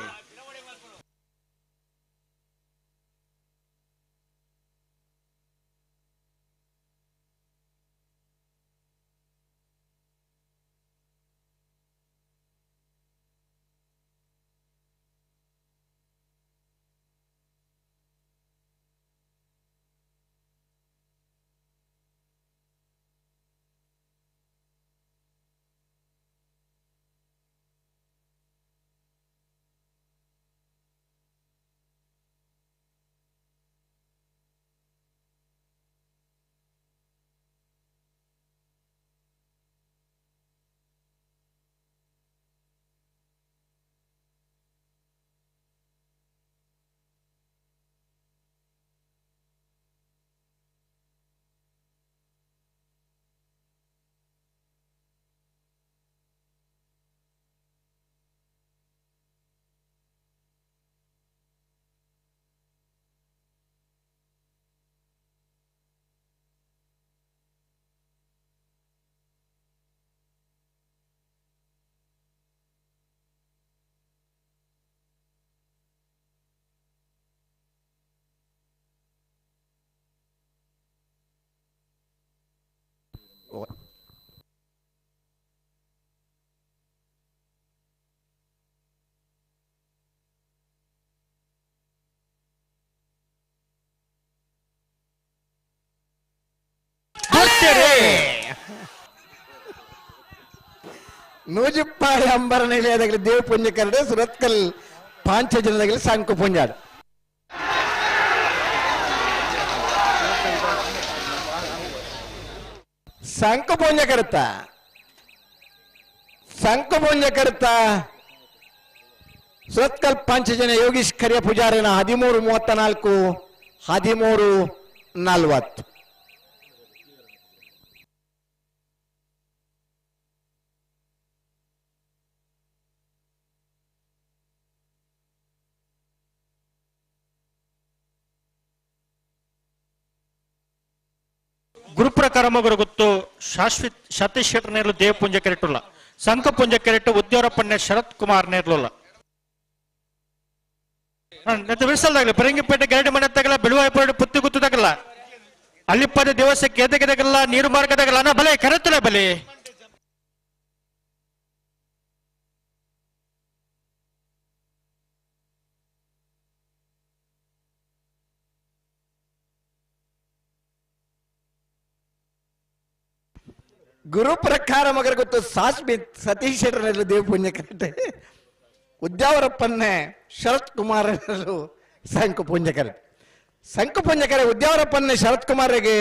ನೂಜಿಪ್ಪಾಡಿ ಅಂಬರನಗಿಲಿ ದೇವ್ ಪುಂಜಕರಡೆ ಸುರತ್ಕಲ್ ಪಾಂಚಜನದಗಿಲಿ ಸಂಕು ಪುಂಜಾಡು ಸಂಕು ಪುಂಜಕರುತ್ತ ಸುರತ್ಕಲ್ ಪಾಂಚಜನ ಯೋಗೀಶ್ ಕರಿಯ ಪೂಜಾರಿನ 13:34 13:40 ಗುರುಪ್ರಕಾರ ಮಗರು ಗೊತ್ತು ಶಾಶ್ವತ್ ಸತೀಶ್ ಶೆಟ್ಟರ್ ನೇರ್ಲು ದೇವ ಪುಂಜ ಕೆರೆಟ್ಟುಲ್ಲ ಸಂಕ ಪುಂಜ ಕೆರೆಟ್ಟು ಉದ್ಯೋರಪ್ಪಣ್ಣೆ ಶರತ್ ಕುಮಾರ್ ನೇರ್ಲುಲ್ಲ ಬಿಡಿಸಲ್ದಾಗಲಿ ಪರಂಗಿಪೇಟೆ ಗರಡಿ ಮನೆ ತಗಲ ಬಿಳುವಾಯಪೇಟೆ ಪುತ್ತಿ ಗುತ್ತದಾಗಲ್ಲ ಅಲ್ಲಿಪ್ಪದ ದಿವಸಕ್ಕೆ ಎದೆಗೆದಾಗಲ್ಲ ನೀರು ಮಾರ್ಗದಾಗಲ್ಲ ನಾ ಬಲೆ ಕರೆತ್ತಲೆ ಬಲೆ ಗುರು ಪ್ರಕಾರ ಮಗರ ಗೊತ್ತು ಸಾಸ್ಮಿತ್ ಸತೀಶ್ ಶೆಟ್ಟರ್ ದೇವ್ ಪುಣ್ಯ ಕರೆಕ್ಟೆ ಉದ್ಯಾವರಪ್ಪನ್ನೇ ಶರತ್ ಕುಮಾರ್ ಸಂಕು ಪುಂಜಕರೆ ಉದ್ಯಾವರಪ್ಪನ್ನೇ ಶರತ್ ಕುಮಾರ್ಗೆ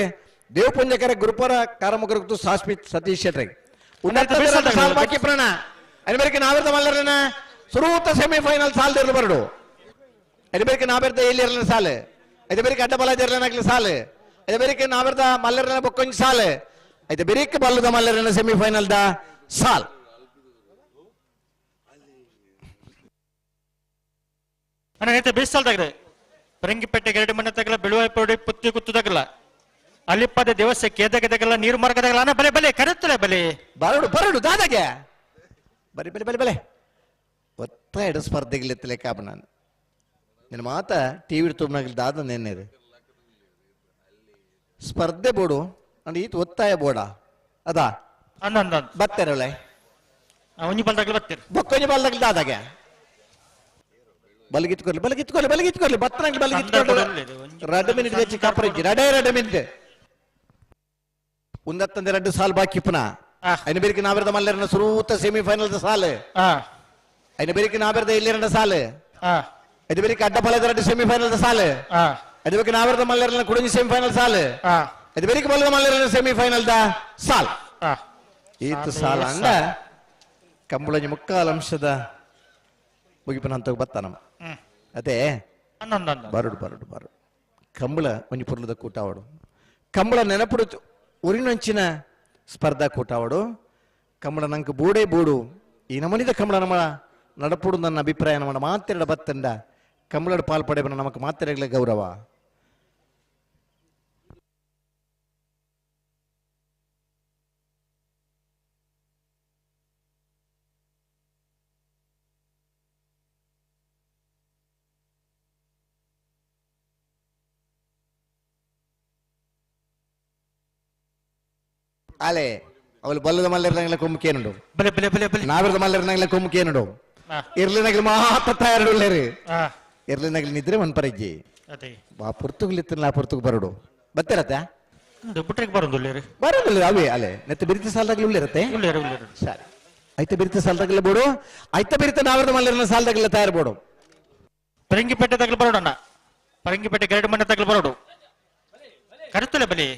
ದೇವ್ ಪುಂಜಕರೆ ಗುರುಪರ ಕಾರಮಗರ ಗೊತ್ತು ಸಾಸ್ಮಿತ್ ಸತೀಶ್ ಶೆಟ್ಟರ್ ಬಾಕಿ ಪ್ರಾಣ ಅನಿಬರಿಗೆ ನಾವಿರ್ದ ಮಲ್ಲರನ ಸುರೂತ ಸೆಮಿಫೈನಲ್ ಸಾಲ್ದಿರ್ಲು ಬರಡು ಅನಿಬರಿಗೆ ನಾವಿರ್ದ ಎಲ್ಲಿರಲಿನ ಸಾಲು ಅನಿಬರಿಗೆ ಅಡ್ಡಬಲಾದಿರ್ಲನಾಗ್ಲಿ ಸಾಲು ಅನಿಬರಿಗೆ ನಾವಿರ್ದ ಮಲ್ಲರನ ಬೊಕ್ಕೊಂಜಿ ಸಾಲು అయితే బిరిక్ బల్లుద మల్లరన సెమీఫైనల్ దా సాల్ ಅಣ್ಣ అయితే ಬೇಸಲ್ದಾಗ್ರೆ ಪರಂಗಿಪೇಟೆ ಗರಡಿ ಮನೆ ತಗಲ ಬಿಳುವಾಯಪೇಟೆ ಪುತ್ತಿ ಗುತ್ತದಾಗಲ್ಲ ಅಲ್ಲಿಪ್ಪದ ದಿವಸಕ್ಕೆ ಎದೆಗೆದಾಗಲ್ಲ ನೀರು ಮಾರ್ಗದಾಗಲ್ಲ ಅಣ್ಣ ಬಲೆ ಬಲೆ ಕರೆತ್ತಲೆ ಬಲೆ ಬರಡು ದಾದಾಗೆ ಬಲೆ ಒತ್ತ ಎಡ ಸ್ಪರ್ಧೆಗಳಿತ್ತಲೆ ಕಾಬ ನಾನು ನಿನ್ನ ಮಾತ ಟಿವಿ ತುಂಬನಾಗಲಿ ದಾದ ನೆನ್ನೇರು ಸ್ಪರ್ಧೆ ಬೋಡು ಅಂದ್ರೆ ಈತ ಒತ್ತಾಯ ಬೋಡ ಅದಾ ಬತ್ತೇರಳೆ ಒಂಜಿ ಬಲ್ದಾಗಲಿ ಬತ್ತೇರು ಬೊಕ್ಕೊಂಜಿ ಬಲ್ದಾಗಲಿ ದಾದಾಗೆ ಬಲಗಿತ್ಕೊರ್ಲಿ ಬತ್ತನಾಗ್ಲಿ ಬಲಗಿತ್ಕೊಂಡು 2 ಮಿನಿಟ್ ಹೆಚ್ಚು ಕಾಪರಿಜ್ಜಿ 2 ಮಿನಿಟ್ ಉಂದತ್ತಂದೆ 2 ಸಾಲ್ ಬಾಕಿ ಪುನಃ ಐನ ಬೇರಿಗೆ ನಾವಿರದ ಮಲ್ಲರನ ಸುರೂತ ಸೆಮಿಫೈನಲ್ ಸಾಲು ಐನ ಬೇರಿಗೆ ನಾವಿರದ ಇಲ್ಲಿ 2 ಸಾಲು ಐದು ಬೇರಿಗೆ ಅಡ್ಡಫಲದ 2 ಸೆಮಿಫೈನಲ್ ಸಾಲು ಐದು ಬೇರಿಗೆ ನಾವಿರದ ಮಲ್ಲರನ ಕುಡುಂಜಿ ಸೆಮಿಫೈನಲ್ ಸಾಲು ಐದು ಬೇರಿಗೆ ಬಲ್ಲದ ಮಲ್ಲರನ ಸೆಮಿಫೈನಲ್ ದ ಸಾಲ್ ಈತ ಸಾಲ ಅಂದ ಕಂಬಳಂಜಿ ಮುಕ್ಕಾಲು ಅಂಶದ ಮುಗಿಪನಂತ ಬತ್ತಾನಮ್ಮ ಅದೇ ಬರಡು ಕಂಬಳ ಒಂಜಿ ಪುರ್ಲದ ಕೂಟಾವಡು ಕಂಬಳ ನೆನಪುಡು ಉರಿನಂಚಿನ ಸ್ಪರ್ಧಾ ಕೂಟಾವಡು ಕಂಬಳ ನಂಗೆ ಬೂಡೇ ಬೂಡು ಈ ನಮನಿದ ಕಂಬಳ ನಮ್ಮ ನಡಪುಡು ನನ್ನ ಅಭಿಪ್ರಾಯ ನಮ್ಮ ಮಾತೆರಡ ಬತ್ತಂಡ ಕಂಬಳದ ಪಾಲ್ ಪಡೆಯಬನ ನಮಕ್ ಮಾತೆರೆಗಳ ಗೌರವ. ಅಲೆ ಅವಳು ಬಲ್ಲದ ಮಲ್ಲರ್ನಂಗ್ಲ ಕೊಮ್ಮಕೇನುಂಡು ನಾವಿರದ ಮಲ್ಲರ್ನಂಗ್ಲ ಕೊಮ್ಮಕೇನುಂಡು ಇರ್ಲಿನಗ್ಲು ಮಾತ ತಯಾರುಳ್ಳೇರು ಇರ್ಲಿನಗ್ಲು ನಿದ್ರೆ ಮನ್ಪರಜ್ಜಿ ಬಾ ಪುರ್ತುಗ್ಲಿತ್ತಲ್ಲ ಪುರ್ತುಗ್ ಬರಡು ಬತ್ತಿರತ್ತೆ ಬರೋದಿಲ್ಲ ಅವೇ ಅಲೆ ನೆತ್ತ ಬಿರಿತ ಸಾಲದಾಗ್ಲು ಉಳ್ಳಿರತ್ತೆ ಸರಿ ಐತೆ ಬಿರಿತ ಸಾಲದಾಗ್ಲ ಬೋಡು ಐತೆ ಬಿರಿತ ನಾವಿರದ ಮಲ್ಲರ್ನ ಸಾಲದಾಗ್ಲ ತಯಾರು ಬೋಡು ಪರಂಗಿಪೇಟೆ ತಗ್ಲು ಬರೋಡಣ್ಣ ಪರಂಗಿಪೇಟೆ ಗರಡು ಮನೆ ತಗ್ಲು ಬರೋಡು ಕರುತ್ತಲೆ ಬಲಿ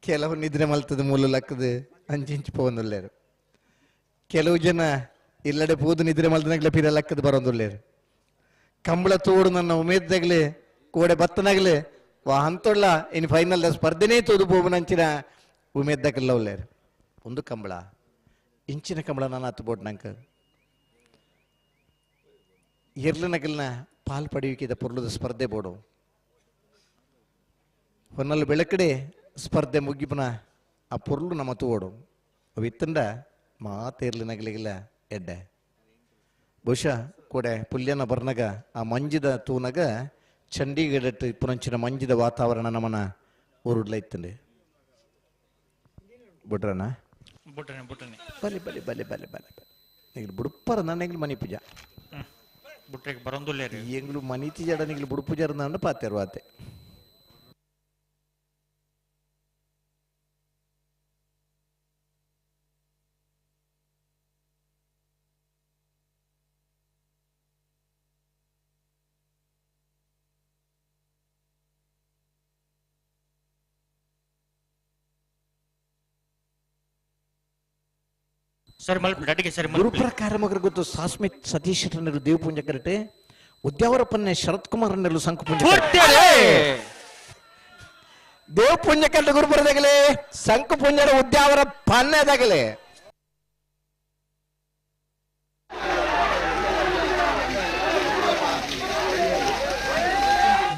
ಕೆಲವು ನಿದ್ರೆ ಮಲ್ತದ ಮೂಲ ಲಕ್ಕದ ಅಂಚಿಂಚು ಪೋಂದುಳ್ಳೇರು ಕೆಲವು ಜನ ಇಲ್ಲಡೆ ಪೂದು ನಿದ್ರೆ ಮಲ್ತನಾಗ್ಲೆ ಪಿರ ಲಕ್ಕದ ಬರೋದುಳ್ಳೇರು ಕಂಬಳ ತೋಡು ನನ್ನ ಉಮೇದ್ದಾಗ್ಲೆ ಕೋಡೆ ಬತ್ತನಾಗ್ಲೆ ವಾ ಅಂತೊಳ್ಳ ಇನ್ನು ಫೈನಲ್ ಸ್ಪರ್ಧೆನೇ ತೋದು ಪೋಬನಂಚಿನ ಉಮೇದ್ದಾಗಲ್ಲ ಉಳ್ಳೇರು ಒಂದು ಕಂಬಳ ಇಂಚಿನ ಕಂಬಳ ನಾನು ಹತ್ತು ಬೋಡ್ ನಂಕ ಎರ್ಲನಗಲ್ನ ಪಾಲ್ ಪಡೆಯುವಿಕೆದ ಪೊರ್ಲದ ಸ್ಪರ್ಧೆ ಬೋಡು ಹೊನ್ನಲ್ಲು ಬೆಳಕಡೆ ಸ್ಪರ್ಧೆ ಮುಗಿಪನ ಆ ಪೊರ್ಲು ನಮ್ಮ ತೋಡು ಅವು ಇತ್ತಂಡ ಮಾತೇರ್ಲಿನಗಲಿಗಿಲ್ಲ ಎಡ್ಡೆ ಬಹುಶಃ ಕೂಡೆ ಪುಲ್ಯನ ಬರ್ನಗ ಆ ಮಂಜಿದ ತೂನಗ ಚಂಡೀಗಢ ಪುರಂಚಿನ ಮಂಜಿದ ವಾತಾವರಣ ನಮ್ಮನ ಊರುಡ್ಲ ಇತ್ತಂಡೆ ಬಿಡ್ರಣ ಬಲಿ ಬಲಿ ಬಲಿ ಬಲಿ ಬಲಿ ನಿಗ್ಲು ಬುಡುಪ್ಪರ ನನಗ್ಲು ಮನಿ ಪೂಜಾ ಬುಟ್ರೆಗೆ ಬರೋದಿಲ್ಲ ಎಂಗ್ಲು ಮನಿ ತಿಜಾಡ ನಿಗ್ಲು ಬುಡು ಪೂಜಾರ ನಂಡು ಪಾತೇರು ಆತೆ ಸರಿ ಮಲ್ಪಿ ಸರಿ ಗುರುಪ್ರಕಾರ ಮಗರು ಗೊತ್ತು ಸಾಸ್ಮಿತ್ ಸತೀಶ್ ನೆರಳು ದೇವಪುಂಜ ಕರಟೆ ಉದ್ಯಾವರಪ್ಪನ್ನೇ ಶರತ್ ಕುಮಾರ್ ನೆರಳು ಸಂಕುಪುಂಜ ದೇವಪುಂಜ ಕರಟ ಗುರುಪುರದಾಗಲೇ ಸಂಕುಪುಂಜರ ಉದ್ಯಾವರ ಪನ್ನೆದಾಗಲೇ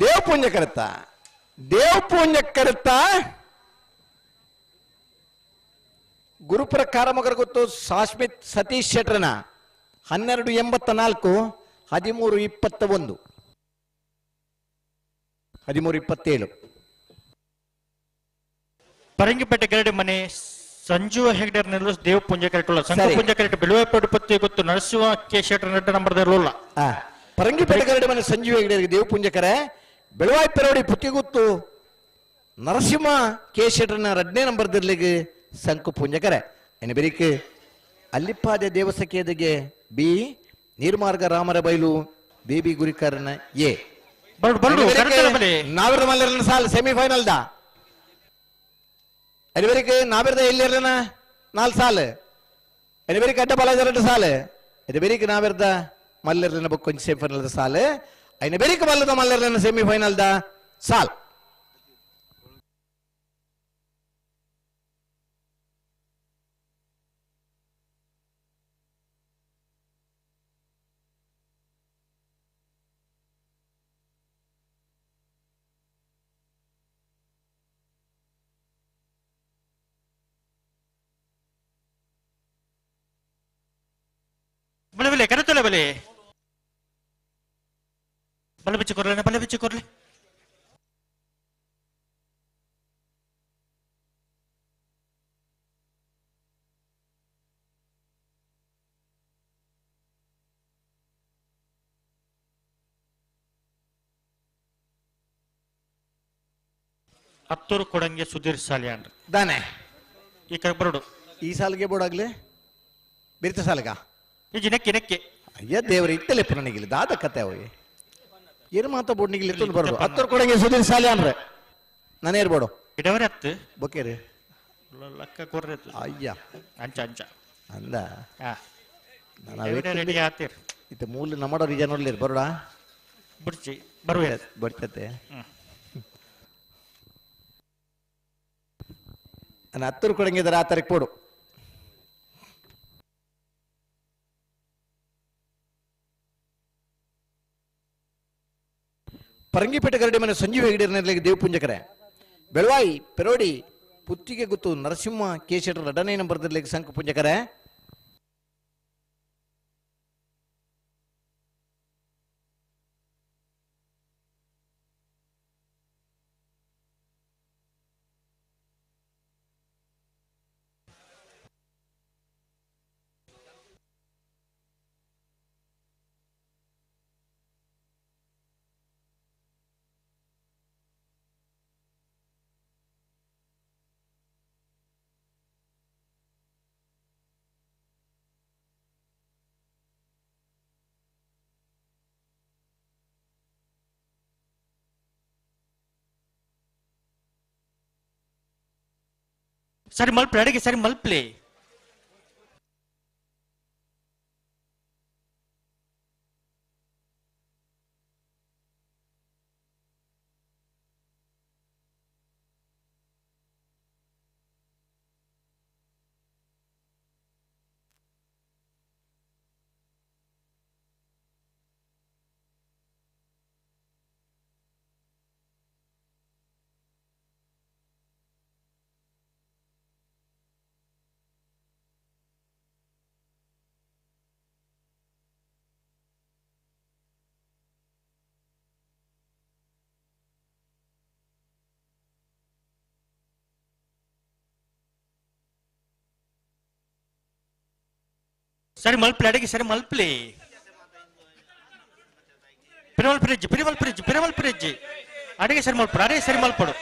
ದೇವಪುಂಜ ಕರತ ಗುರುಪುರ ಕಾರಮಗರ ಗೊತ್ತು ಸಾಸ್ಮಿತ್ ಸತೀಶ್ ಶೆಟ್ರನ 1284 1321 1327 ಪರಂಗಿಪೇಟೆ ಗರಡಿ ಮನೆ ಸಂಜೀವ ಹೆಗ್ಡರ್ ನೆರಳು ದೇವ ಪುಂಜ ಕರೆಕ್ಟ್ ಸಂಘ ಪುಂಜ ಕರೆಕ್ಟ್ ಬೆಳುವಪೇಟೆ ಪತ್ತಿ ಗೊತ್ತು ನರಸಿಂಹ ಕೆ ಶೆಟ್ರ ನೆಟ್ಟ ನಂಬರ್ ಇರಲಿಲ್ಲ ಪರಂಗಿಪೇಟೆ ಗರಡಿ ಮನೆ ಸಂಜೀವ ಹೆಗ್ಡರ್ ದೇವ ಪುಂಜ ಕರೆ ಬೆಳುವಾಯ್ಪೆರವಡಿ ಪುತ್ತಿ ಗೊತ್ತು ನರಸಿಂಹ ಕೆ ಶೆಟ್ರನ 2ನೇ ನಂಬರ್ ದಿರ್ಲಿಗೆ ಸಂಕು ಪುಂಜಕರೆ ಎನ್ನ ಬೆರಿಕೆ ಅಲ್ಲಿಪ್ಪಾದೆ ದೇವಸಖಿಯದಿಗೆ ಬಿ ನೀರ್ಮಾರ್ಗ ರಾಮರ ಬೈಲು ಬೇಬಿ ಗುರಿಕಾರನ ಎ ನಾವಿರದ ಮಲ್ಲರನ ಸಾಲ್ ಸೆಮಿಫೈನಲ್ ದ ಅರಿವರಿಗೆ ನಾವಿರದ ಎಲ್ಲಿರನ 4 ಸಾಲ್ ಅರಿವರಿಗೆ ಅಡ್ಡ ಬಲ 2 ಸಾಲ್ ಅರಿವರಿಗೆ ನಾವಿರದ ಮಲ್ಲರನ ಬುಕ್ ಕೊಂಚ ಸೆಮಿಫೈನಲ್ ದ ಸಾಲ್ ಐನ ಬೆರಿಕೆ ಬಲ್ಲದ ಮಲ್ಲರನ ಸೆಮಿಫೈನಲ್ ದ ಸಾಲ್ ಬಲೆ ಕರೆತಲೆ ಬಲೆ ಬಲೆ ಬಿಚ್ಚಿ ಕೊರ್ಲೆ ಹತ್ತೂರು ಕೊಡಂಗೆ ಸುಧೀರ್ ಸಾಲಿಯಾನ್ ದಾನೆ ಈ ಕಡೆ ಬರೋಡು ಈ ಸಾಲಿಗೆ ಬೋಡಾಗ್ಲಿ ಬಿರ್ತ ಸಾಲಿಗ ಈ ನೆಕ್ಕೆ ಅಯ್ಯ ದೇವ್ರ ಇಟ್ಟಲೆ ಪುನನಿಗಿಲ್ಲ ದಾದ ಕತೆ ಅವು ಏನು ಮಾತಾ ಬೋಡ್ ನಿಗಿಲ್ಲ ಇತ್ತು ಬರೋದು ಹತ್ತೂರು ಕೊಡಂಗೆ ಸುಧೀರ್ ಸಾಲಿಯಾನ್ ರೇ ನಾನೇ ಇರ್ಬೋಡು ಇಡವರೆ ಹತ್ತು ಬೊಕ್ಕೇರಿ ಲಕ್ಕ ಕೊರ್ರೆ ಅಯ್ಯ ಅಂಚ ಅಂದ ರೆಡಿ ಆತೀರ್ ಇತ್ತು ಮೂಲ ನಮ್ಮಡ ರೀಜನ್ ಬರೋಡಾ ಬಿಡ್ಚಿ ಬರುವೆ ಬರ್ತತೆ ನಾನು ಹತ್ತೂರು ಕೊಡಂಗಿದ್ದಾರೆ ಆ ತಾರೀಕು ಕೊಡು ಪರಂಗಿಪೇಟೆ ಗರಡಿ ಮನೆ ಸಂಜೀವ್ ಹೆಗಡೆರ್ನಲ್ಲಿ ದೇವಪುಂಜಕರೆ ಬೆಳವಾಯಿ ಪೆರೋಡಿ ಪುತ್ತಿಗೆ ಗುತ್ತು ನರಸಿಂಹ ಕೇಶಟರ್ ಎರಡನೇ ನಂಬರ್ದಲ್ಲಿ ಸಂಕ ಪುಂಜಕರೆ ಸರಿ ಮಲ್ಪ್ಲೆ ಅಡಿಗೆ ಸರಿ ಮಲ್ಪ್ಲೆ ಸರಿ ಮಲ್ಪ್ಲೆ ಅಡಿಗೆ ಸರಿ ಮಲ್ಪ್ಲೆ ಪಿರವಲ್ ಫ್ರಿಡ್ಜ್ ಅಡಿಗೆ ಸರಿ ಮಲ್ಪಡು ಅಡಿಗೆ ಸರಿ ಮಲ್ಪಡು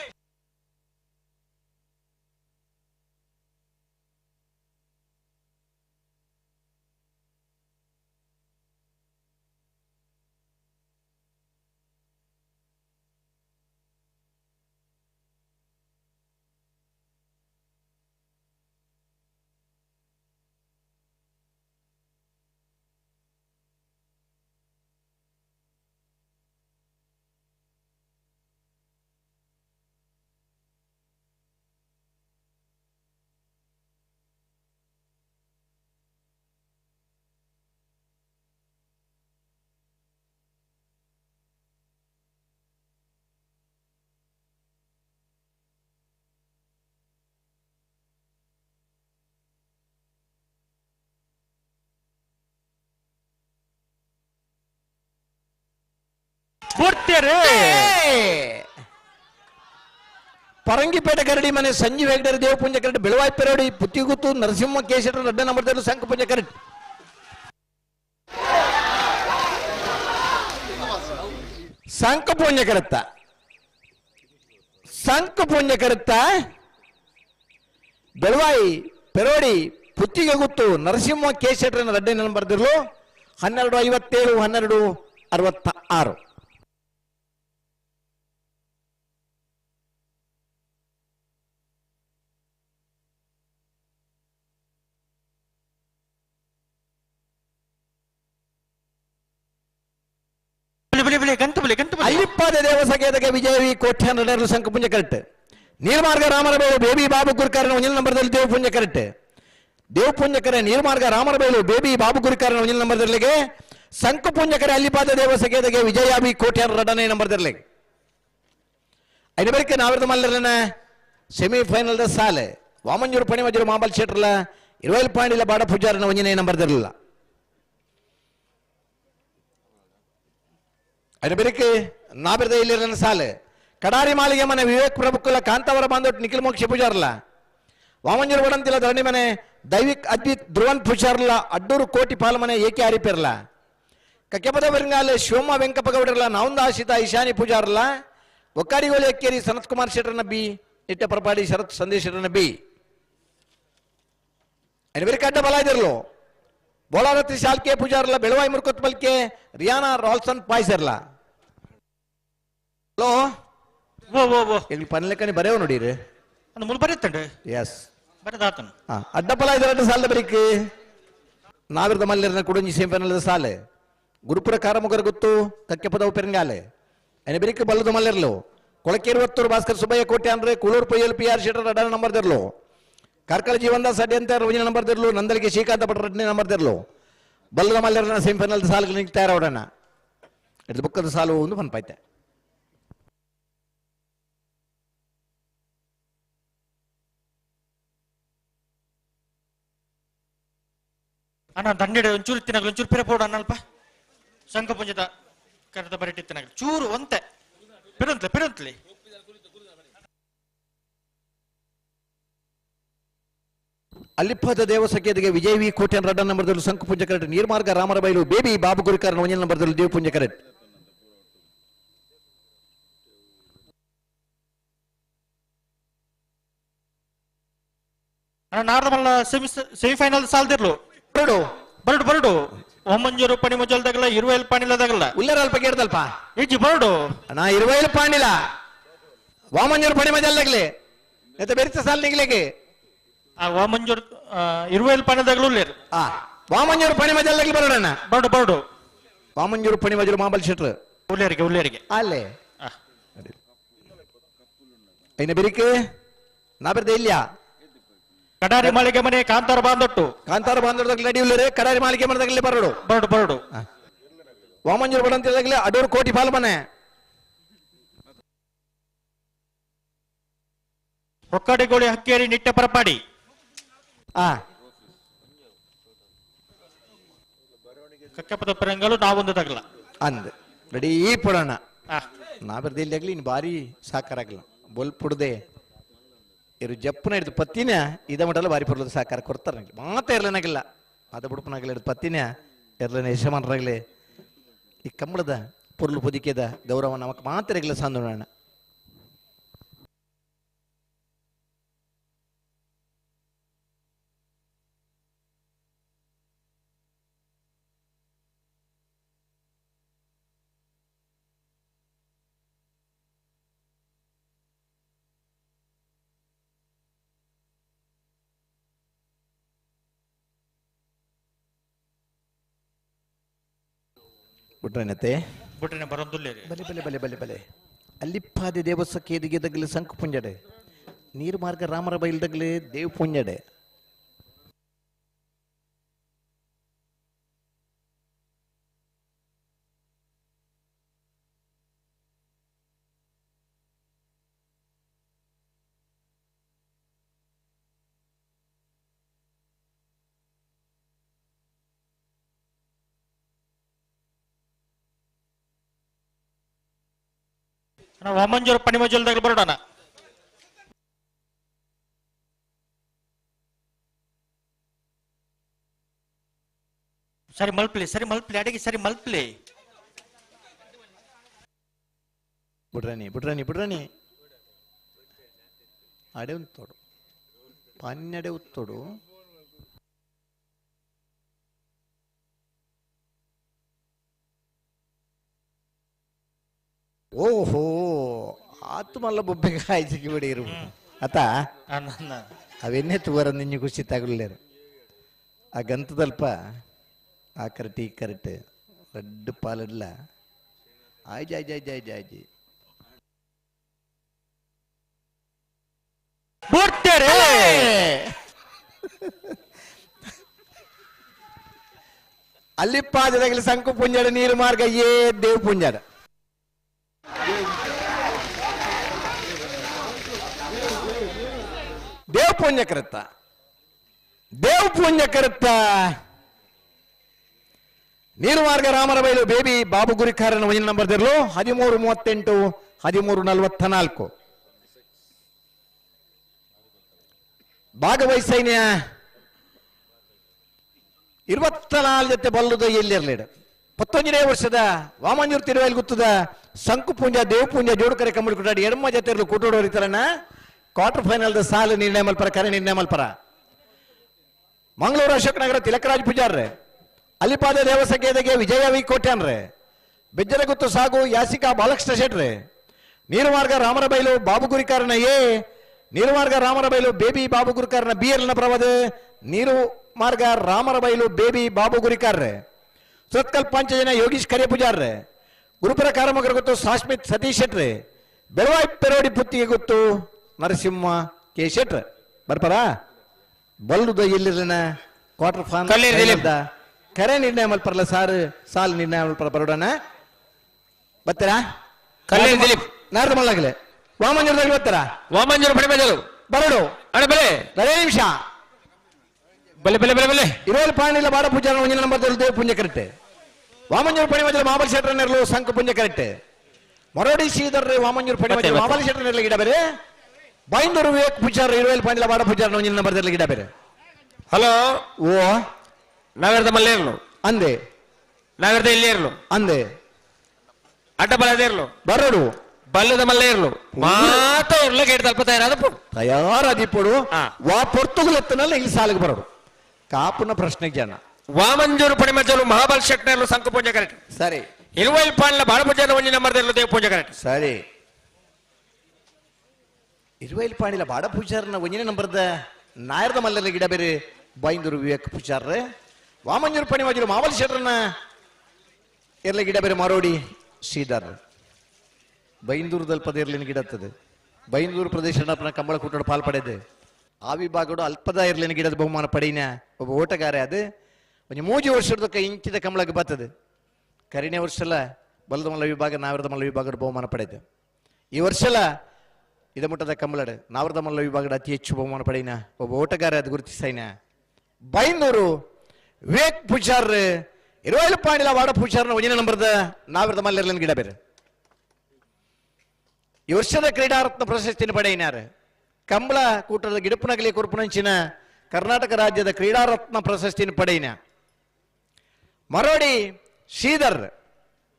ಪರಂಗಿಪೇಟೆ ಗರಡಿ ಮನೆ ಸಂಜೀವ್ ಹೆಗಡೆ ದೇವಪುಂಜ ಕರೆಕ್ಟ್ ಬೆಳವಾಯಿ ಪೆರೋಡಿ ಪುತ್ತಿಗುತ್ತು ನರಸಿಂಹ ಕೇಶಟರ್ ಎರಡನೇ ನಂಬರ್ದಲ್ಲಿ ಸಂಕ ಪುಂಜ ಕರೆಕ್ಟ್ ಸಂಕ ಪುಂಜ ಕರೆತ್ತ ಬೆಳವಾಯಿ ಪೆರೋಡಿ ಪುತ್ತಿಗೆ ಗುತ್ತು ನರಸಿಂಹ ಕೇಶಟರ್ ಎರಡನೇ ನಂಬರ್ದಿರ್ಲು 12:57 12:66 ಅಲ್ಲಿಪ್ಪಾದ ದೇವಸಗೇದಗೆ ವಿಜಯವಿ ಕೋಟ್ಯ ನಡೆಯಲು ಸಂಕಪುಂಜ ಕರೆಕ್ಟ್ ನೀರ್ಮಾರ್ಗ ರಾಮರಬೇಳು ಬೇಬಿ ಬಾಬು ಗುರುಕಾರನ ಒಂಜಿನ ನಂಬರ್ದಲ್ಲಿ ದೇವಪುಂಜ ಕರೆಕ್ಟ್ ದೇವಪುಂಜಕರೆ ನೀರ್ಮಾರ್ಗ ರಾಮರಬೇಳು ಬೇಬಿ ಬಾಬು ಗುರುಕಾರನ ಒಂಜಿನ ನಂಬರ್ದಲ್ಲಿಗೆ ಸಂಕಪುಂಜಕರೆ ಅಲ್ಲಿಪಾದ ದೇವಸಗೇದಗೆ ವಿಜಯಾಬಿ ಕೋಟ್ಯ ಎರಡನೇ ನಂಬರ್ದಲ್ಲಿ ಐದು ಬಳಿಕೆ ನಾವಿರದ ಮಲ್ಲರನ ಸೆಮಿಫೈನಲ್ ಸಾಲೆ ವಾಮಂಜೂರು ಪಣಿಮಜೂರು ಮಾಂಬಲ್ ಶೆಟ್ರಲ 20 ಪಾಯಿಂಟ್ ಬಾಡ ಪೂಜಾರನ ಒಂಜಿನ ನಂಬರ್ದಿರಲಿಲ್ಲ ಐದು ಬಳಿಕೆ ನಾವಿರದ ಇಲ್ಲಿರನ ಸಾಲೆ ಕಡಾರಿ ಮಾಲಿಗೆ ಮನೆ ವಿವೇಕ್ ಪ್ರಭುಕುಲ ಕಾಂತಾವರ ಬಾಂಧವ್ ನಿಖಿಲ್ ಮೋಕ್ಷ ಪೂಜಾರಲ್ಲ ವಾಮಂಜೂರು ಬಡಂತಿಲ್ಲ ಧರಣಿ ಮನೆ ದೈವಿಕ್ ಅದ್ವಿತ್ ಧ್ರುವನ್ ಪೂಜಾರಲ್ಲ ಅಡ್ಡೂರು ಕೋಟಿ ಪಾಲಮನೆ ಏಕೆ ಆರಿಪಿರಲ್ಲ ಕಕ್ಕೆಪದ ಬೆರಂಗಾಲೆ ಶಿವಮ್ಮ ವೆಂಕಪ್ಪಗೌಡರಲ್ಲ ನಾವಂದ ಆಶಿತ ಈಶಾನಿ ಪೂಜಾರಲ್ಲ ಒಕ್ಕಾಡಿಗೋಳಿ ಅಕ್ಕೇರಿ ಸನತ್ ಕುಮಾರ್ ಶೆಟ್ಟರನ ಬಿ ಇಟ್ಟ ಪರಪಾಡಿ ಶರತ್ ಸಂದೇಶ್ ಶೆಟ್ಟರನ ಬಿ ಐದು ಅಡ್ಡ ಬಲ ಇದಿರಲು ಬೋಳಾರತ್ರಿ ಶಾಲ್ಕೆ ಪೂಜಾರಲ್ಲ ಬೆಳವಾಯಿ ಮುರ್ಕೊತ್ ಬಲ್ಕೆ ರಿಯಾನಾ ರಾಲ್ಸನ್ ಪಾಯ್ಸರ್ಲ ಹಲೋ ಈಗ ಪನ್ಲೆಕ್ಕನಿ ಬರೆಯವ ನೋಡಿರಿ ಬರೀತಂಡು ಎಸ್ ಬರದಾತನು ಅಡ್ಡಪಲ ಇದರ ಸಾಲ ಬರೀಕ್ ನಾವಿರದ ಮಲ್ಲಿರನ ಕುಡುಂಜಿ ಸೇಂಪನದ ಸಾಲೆ ಗುರುಪುರ ಕಾರಮುಗರ ಗೊತ್ತು ಕಕ್ಕೆ ಪದವು ಪೆರಂಗಾಲೆ ಅನೆ ಬರೀಕ್ ಬಲ್ಲದು ಮಲ್ಲಿರ್ಲು ಕೊಳಕೇರಿ ಒತ್ತೂರು ಭಾಸ್ಕರ್ ಸುಬ್ಬಯ್ಯ ಕೋಟೆ ಅಂದ್ರೆ ಕೂಳೂರು ಪೊಯ್ಯಲ್ PR ಶೆಟ್ಟರ್ ಅಡ ನಂಬರ್ ದಿರ್ಲು ಕಾರ್ಕಳ ಜೀವಂದ ಸಡ್ಡೆ ಅಂತ ರೋಜಿನ ನಂಬರ್ ದಿರ್ಲು ನಂದಲಿಗೆ ಶ್ರೀಕಾಂತ ಭಟ್ರ ಎರಡನೇ ನಂಬರ್ ದಿರ್ಲು ಬಲ್ಲದ ಮಲ್ಲಿರನ ಸೇಂಪನಲ್ ಸಾಲ್ಗೆ ನಿಂಗೆ ತಯಾರವಡಣ ಇದು ಬುಕ್ಕದ ಸಾಲು ಒಂದು ಪನ್ಪಾಯ್ತೆ ಅಣ್ಣ ದಂಡೆಡೆ ಒಂಚೂರು ಇತ್ತಿನಾಗಲಿ ಒಂಚೂರು ಪಿರ ಪೋಡು ಅನ್ನಲ್ಪ ಶಂಖಪುಂಜದ ಕರೆದ ಬರಟಿತ್ತಿನಾಗಲಿ ಚೂರು ಒಂತೆ ಪಿರಂತ್ಲಿ ಅಲ್ಲಿಪ್ಪದ ದೇವಸಖೇದಿಗೆ ವಿಜಯ್ ವಿ ಕೋಟೆನ್ ರಡ್ಡ ನಂಬರ್ದಲ್ಲಿ ಸಂಕುಪುಂಜ ಕರೆಟ್ ನೀರ್ಮಾರ್ಗ ರಾಮರಬೈಲು ಬೇಬಿ ಬಾಬು ಗುರಿಕಾರನ ಒಂಜಲ್ ನಂಬರ್ದಲ್ಲಿ ದೇವಪುಂಜ ಕರೆಟ್ ನಾಡ್ದ ಮಲ್ಲ ಸೆಮಿಫೈನಲ್ ಸಾಲ್ದಿರ್ಲು ಬರಡು ಓಮಂಜೂರು ಪಣಿ ಮೊಜಲ್ದಾಗಲ್ಲ 20 ಪಾಣಿಲದಾಗಲ್ಲ ಉಲ್ಲರ ಅಲ್ಪ ಕೇಳ್ದಲ್ಪ ಈಜಿ ಬರಡು ನಾ 20 ಪಾಣಿಲ ವಾಮಂಜೂರು ಪಣಿ ಮಜಲ್ದಾಗ್ಲಿ ಎತ್ತ ಬೆರಿತ ಸಾಲ್ ನಿಗ್ಲಿಕ್ಕೆ ಆ ಓಮಂಜೂರು 20 ಪಾಣಿದಾಗಲು ಉಲ್ಲೇರು ವಾಮಂಜೂರು ಪಣಿ ಮಜಲ್ದಾಗ್ಲಿ ಬರೋಣ ಬರಡು ವಾಮಂಜೂರು ಪಣಿ ಮಜಲು ಮಾಬಲ್ ಶೆಟ್ರು ಉಲ್ಲೇರಿಗೆ ಅಲ್ಲೇ ಐನ ಬೆರಿಕೆ ನಾ ಬರ್ದೆ ಇಲ್ಲ ಕಡಾರಿ ಮಾಳಿಗೆ ಮನೆ ಕಾಂತಾರ ಬಾಂದೊಟ್ಟು ನಡಿ ಉಳ್ಳರೆ ಕಡಾರಿ ಮಾಳಿಗೆ ಮನದಾಗಲಿ ಬರಡು ವಾಮಂಜೂರು ಬಡ ಅಂತಿದಾಗಲಿ ಅಡೂರು ಕೋಟಿ ಪಾಲ್ ಮನೆ ಒಕ್ಕಡಿಗೋಳಿ ಹಕ್ಕೇರಿ ನಿಟ್ಟೆ ಪರಪಾಡಿ ಕಕ್ಕಪದ ಪರಂಗಲು ನಾವೊಂದು ತಗಲ ಅಂದ್ ರೆಡಿ ಪುಡೋಣ ನಾ ಬರ್ದೆ ಇಲ್ಲಾಗ್ಲಿ ಇನ್ನು ಬಾರಿ ಸಾಕಾರಾಗಲ್ಲ ಬೋಲ್ ಪುಡ್ದೆ ಇರು ಜಪ್ಪನ ಹಿಡಿದು ಪತ್ತಿನ ಇದ ಮಟ್ಟಲ್ಲ ಬಾರಿ ಪುರ್ಲದ ಸಾಕಾರ ಕೊಡ್ತಾರೆ ಮಾತ ಇರ್ಲನಾಗಿಲ್ಲ ಅದ ಬುಡುಪನಾಗಲಿ ಹಿಡಿದು ಪತ್ತಿನ ಇರ್ಲನ ಯಶಮಾನರಾಗಲಿ ಈ ಕಂಬಳದ ಪುರ್ಲು ಪುದಿಕೆದ ಗೌರವ ನಮಕ್ ಮಾತ್ರ ಇರಲಿಲ್ಲ ಸಾಂದೋಣ ಬಿಟ್ರೇನತೆ ಬಿಟ್ರೆ ಬರೋದಿಲ್ಲ ಬಲೆ ಅಲ್ಲಿಪ್ಪಾದಿ ದೇವಸಖೇದಿಗೆ ದಗ್ಲಿ ಸಂಕು ಪುಂಜಡೆ ನೀರು ಮಾರ್ಗ ರಾಮರ ಬೈಲ್ದಗ್ಲಿ ದೇವ್ ಪುಂಜಡೆ ವಾಮಂಜೂರು ಪಣಿ ಮೊಜಲ್ದಾಗ ಬರೋಣ ಸರಿ ಮಲ್ಪ್ಲಿ ಅಡಿಗೆ ಸರಿ ಮಲ್ಪ್ಲಿ ಬಿಡ್ರಾನಿ ಅಡೆ ಉಂತೋಡು ಪನ್ನಡೆ ಉತ್ತೋಡು ಓಹೋ ಆತು ಮಲ್ಲ ಬೊಬ್ಬೆಗೆ ಆಯ್ಸಿಗೆ ಬಿಡಿ ಇರು ಆತ ಅವನ್ನೇ ತುವರ ನಿಂಜು ಖುಷಿ ತಗಲೇರು ಆ ಗಂತದಲ್ಪ ಆ ಕರೆಕ್ಟ್ ಈ ಕರೆಕ್ಟ್ ರೆಡ್ ಪಾಲಡ್ಲ ಆಯ್ಜಿ ಅಲ್ಲಿಪ್ಪಾದದಲ್ಲಿ ಸಂಕು ಪುಂಜಡ ನೀರು ಮಾರ್ಗ ಏ ದೇವ್ ಪುಂಜಡ ದೇವ್ ಪುಂಜ ಕರುತ್ತ ನೀರು ಮಾರ್ಗ ರಾಮರ ಬೈಲು ಬೇಬಿ ಬಾಬು ಗುರಿಕಾರನ ಒಂಜಿನ ನಂಬರ್ ದಿರ್ಲು 13:38 13:44 ಭಾಗವಹಿಸೈನ್ಯ 24 ಜೊತೆ ಬಲ್ಲುದ ಎಲ್ಲಿರ್ಲೇಡು 19ನೇ ವರ್ಷದ ವಾಮಂಜೂರು ತಿರುವೈಲ್ ಗುತ್ತದ ಸಂಕು ಪುಂಜ ದೇವ್ ಪುಂಜ ಜೋಡುಕರೆ ಕಂಬಳಿ ಕುಟಾಡಿ ಎಡಮ ಜೊತೆ ಕೂಟೋಡೋರಿತಾರನ ಕ್ವಾರ್ಟರ್ ಫೈನಲ್ ದ ಸಾಲು ನಿರ್ಣಯ ಮಲ್ಪರ ಕರೆ ನಿರ್ಣಯ ಮಲ್ಪರ ಮಂಗಳೂರು ಅಶೋಕ್ ನಗರ ತಿಲಕರಾಜ್ ಪೂಜಾರ್ರೆ ಅಲ್ಲಿಪಾದ ದೇವಸಖೇದಿಗೆ ವಿಜಯ ವಿ ಕೋಟ್ಯಾನ್ರೆ ಬೆಜ್ಜರ ಗುತ್ತು ಸಾಗು ಯಾಸಿಕಾ ಬಾಲಕೃಷ್ಣ ಶೆಟ್ರೆ ನೀರು ಮಾರ್ಗ ರಾಮರ ಬೈಲು ಬಾಬು ಗುರಿಕಾರನ ಎ ನೀರು ಮಾರ್ಗ ರಾಮರ ಬೈಲು ಬೇಬಿ ಬಾಬು ಗುರಿಕಾರನ ಬಿ ಎಲ್ನ ಪ್ರವಾದ ನೀರು ಮಾರ್ಗ ರಾಮರ ಬೈಲು ಬೇಬಿ ಬಾಬು ಗುರಿಕಾರ್ರೆ ಸುತ್ಕಲ್ ಪಂಚಜನ ಯೋಗೀಶ್ ಕರೆ ಪೂಜಾರ್ರೆ ಗುರುಪುರ ಕಾರಮಗರ ಗೊತ್ತು ಸಾಸ್ಮಿತ್ ಸತೀಶ್ ಶೆಟ್ರೆ ಬೆಳವಾಯಿ ಪೆರೋಡಿ ಪುತ್ತಿಗೆ ಗೊತ್ತು ನರಸಿಂಹ ಕೆ ಶೆಟ್ರೆ ಬರ್ಪರ ಬಲ್ಲುದ ಎಲ್ಲಿರನ ಕ್ವಾರ್ಟರ್ ಫೈನಲ್ ಕರೆ ನಿರ್ಣಯ ಮಲ್ಪರಲ್ಲ ಸಾಲು ನಿರ್ಣಯ ಮಲ್ಪರ ಬರೋಡನ ಬರ್ತೀರಾ ನಾರ್ದ ಮಲ್ಲಾಗಲೆ ವಾಮಂಜೂರದಾಗ ಬರ್ತಾರ ವಾಮಂಜೂರು ಪಣಿ ಮಜಲು ಬರೋಡು ಅಣ್ಣ ಬಲೆ 2 ನಿಮಿಷ ಬಲೆ ಬಲೆ ಬಲೆ ಬಲೆ ಇರುವಲ್ ಪಾಣಿಲ ಬಾಡ ಪೂಜಾರ ಒಂಜಿನ ನಂಬರ್ ದೇವ್ ಪುಂಜ ಕರೆಕ್ಟ್ ವಾಮಂಜೂರು ಪಣಿ ಮಜಲು ಮಾಬಲ್ ಶೆಟ್ರ ನೆರಳು ಸಂಕ ಪುಂಜ ಕರೆಕ್ಟ್ ಮೊರೋಡಿ ಶ್ರೀಧರ್ ವಾಮಂಜೂರು ಪಣಿ ಮಜಲು ಮಾಬಲ್ ಶೆಟ್ರ ನೆರಳು ಗಿಡ ಬೇರೆ ಬೈಂದೂರು ವಿವೇಕ್ ಪೂಜಾರ ಇರುವಲ್ ಪಾಣಿಲ ಬಾಡ ಪೂಜಾರ ಒಂಜಿನ ನಂಬರ್ ದೇರ್ಲ ಗಿಡ ಬೇರೆ ಹಲೋ ಓ ನಗರದ ಮಲ್ಲೇರ್ಲು ಅಂದೆ ನಗರದ ಇಲ್ಲೇರ್ಲು ಅಂದೆ ಅಡ್ಡ ಬಲದೇರ್ಲು ಬರೋಡು ಬಲ್ಲದ ಮಲ್ಲೇರ್ಲು ಮಾತ ಇರ್ಲ ಗೇಟ್ ತಲ್ಪ ತಯಾರಾದ ತಯಾರಾದಿಪ್ಪಡು ವಾ ಪೊರ್ತುಗುಲೆತ್ತನಲ್ಲ ಇಲ್ಲಿ ಸಾಲಿಗೆ ಬರೋಡು ಕಾಪುನ ಪ್ರಶ್ನೆ ಜನ ವಾಮಂಜೂರು ಪಣಿಮಜ್ಜಲು ಮಹಾಬಲ್ ಶೆಟ್ನರ್ಲು ಸಂಕ ಪೂಜೆ ಕರೆಕ್ಟ್ ಸರಿ ಇರುವಲ್ ಪಾಣ್ಲ ಬಾಳ ಪೂಜಾರ ಒಂಜಿ ನಂಬರ್ ದೇರ್ಲು ದೇವ್ ಪೂಜೆ ಕರೆಕ್ಟ್ ಸರಿ ಇರುವೈಲ್ ಪಾಣಿಲ ಬಾಡ ಪೂಜಾರನ ಒಂಜಿನ ನಂಬರ್ದ ನಾಯರ್ದ ಮಲ್ಲಲ್ಲಿ ಗಿಡ ಬೇರೆ ಬೈಂದೂರು ವಿವೇಕ್ ಪೂಜಾರ ವಾಮಂಜೂರು ಪಣಿ ಮಜಲು ಮಾವಲ್ ಶೆಟ್ರನ ಎರ್ಲ ಗಿಡ ಬೇರೆ ಮಾರೋಡಿ ಶ್ರೀಧರ್ ಬೈಂದೂರು ಪದ ಗಿಡ ಹತ್ತದೆ ಬೈಂದೂರು ಪ್ರದೇಶ ಕಂಬಳ ಕೂಟ ಪಾಲ್ಪಡೆದು ಆ ವಿಭಾಗಡು ಅಲ್ಪದ ಇರ್ಲಿನ ಗಿಡದ ಬಹುಮಾನ ಪಡೆಯಿನ ಒಬ್ಬ ಓಟಗಾರ ಅದು ಒಂದು 3 ವರ್ಷದ ಇಂಚಿದ ಕಂಬಳಕ್ಕೆ ಬರ್ತದೆ ಕರಿನೇ ವರ್ಷಲ ಬಲದ ಮಲ್ಲ ವಿಭಾಗ ನಾವರದ ಮಲ್ಲ ವಿಭಾಗದ ಬಹುಮಾನ ಪಡೆದು ಈ ವರ್ಷಲ ಇದ ಮುಟ್ಟದ ಕಂಬಳಡ್ ನಾವರದ ಮಲ್ಲ ವಿಭಾಗದ ಅತಿ ಹೆಚ್ಚು ಬಹುಮಾನ ಪಡೆಯಿನ ಒಬ್ಬ ಓಟಗಾರ ಅದು ಗುರುತಿಸೈನ ಬೈಂದೂರು ವಿವೇಕ್ ಪೂಜಾರ್ ಇರುವೈಲು ಪಾಣಿಲ ವಾಡ ಪೂಜಾರ್ನ ಒಂಜಿನ ನಂಬರ್ದ ನಾವರದ ಮಲ್ಲ ಇರ್ಲಿನ ಗಿಡ ಬೇರೆ ಈ ವರ್ಷದ ಕ್ರೀಡಾರತ್ನ ಪ್ರಶಸ್ತಿಯನ್ನು ಪಡೆಯಿನಾರು ಕಂಬಳ ಕೂಟದ ಗಿಡಪನಗಲಿ ಕುರುಪನಂಚಿನ ಕರ್ನಾಟಕ ರಾಜ್ಯದ ಕ್ರೀಡಾರತ್ನ ಪ್ರಶಸ್ತಿಯನ್ನು ಪಡೆಯಿನ ಮರೋಡಿ ಶ್ರೀಧರ್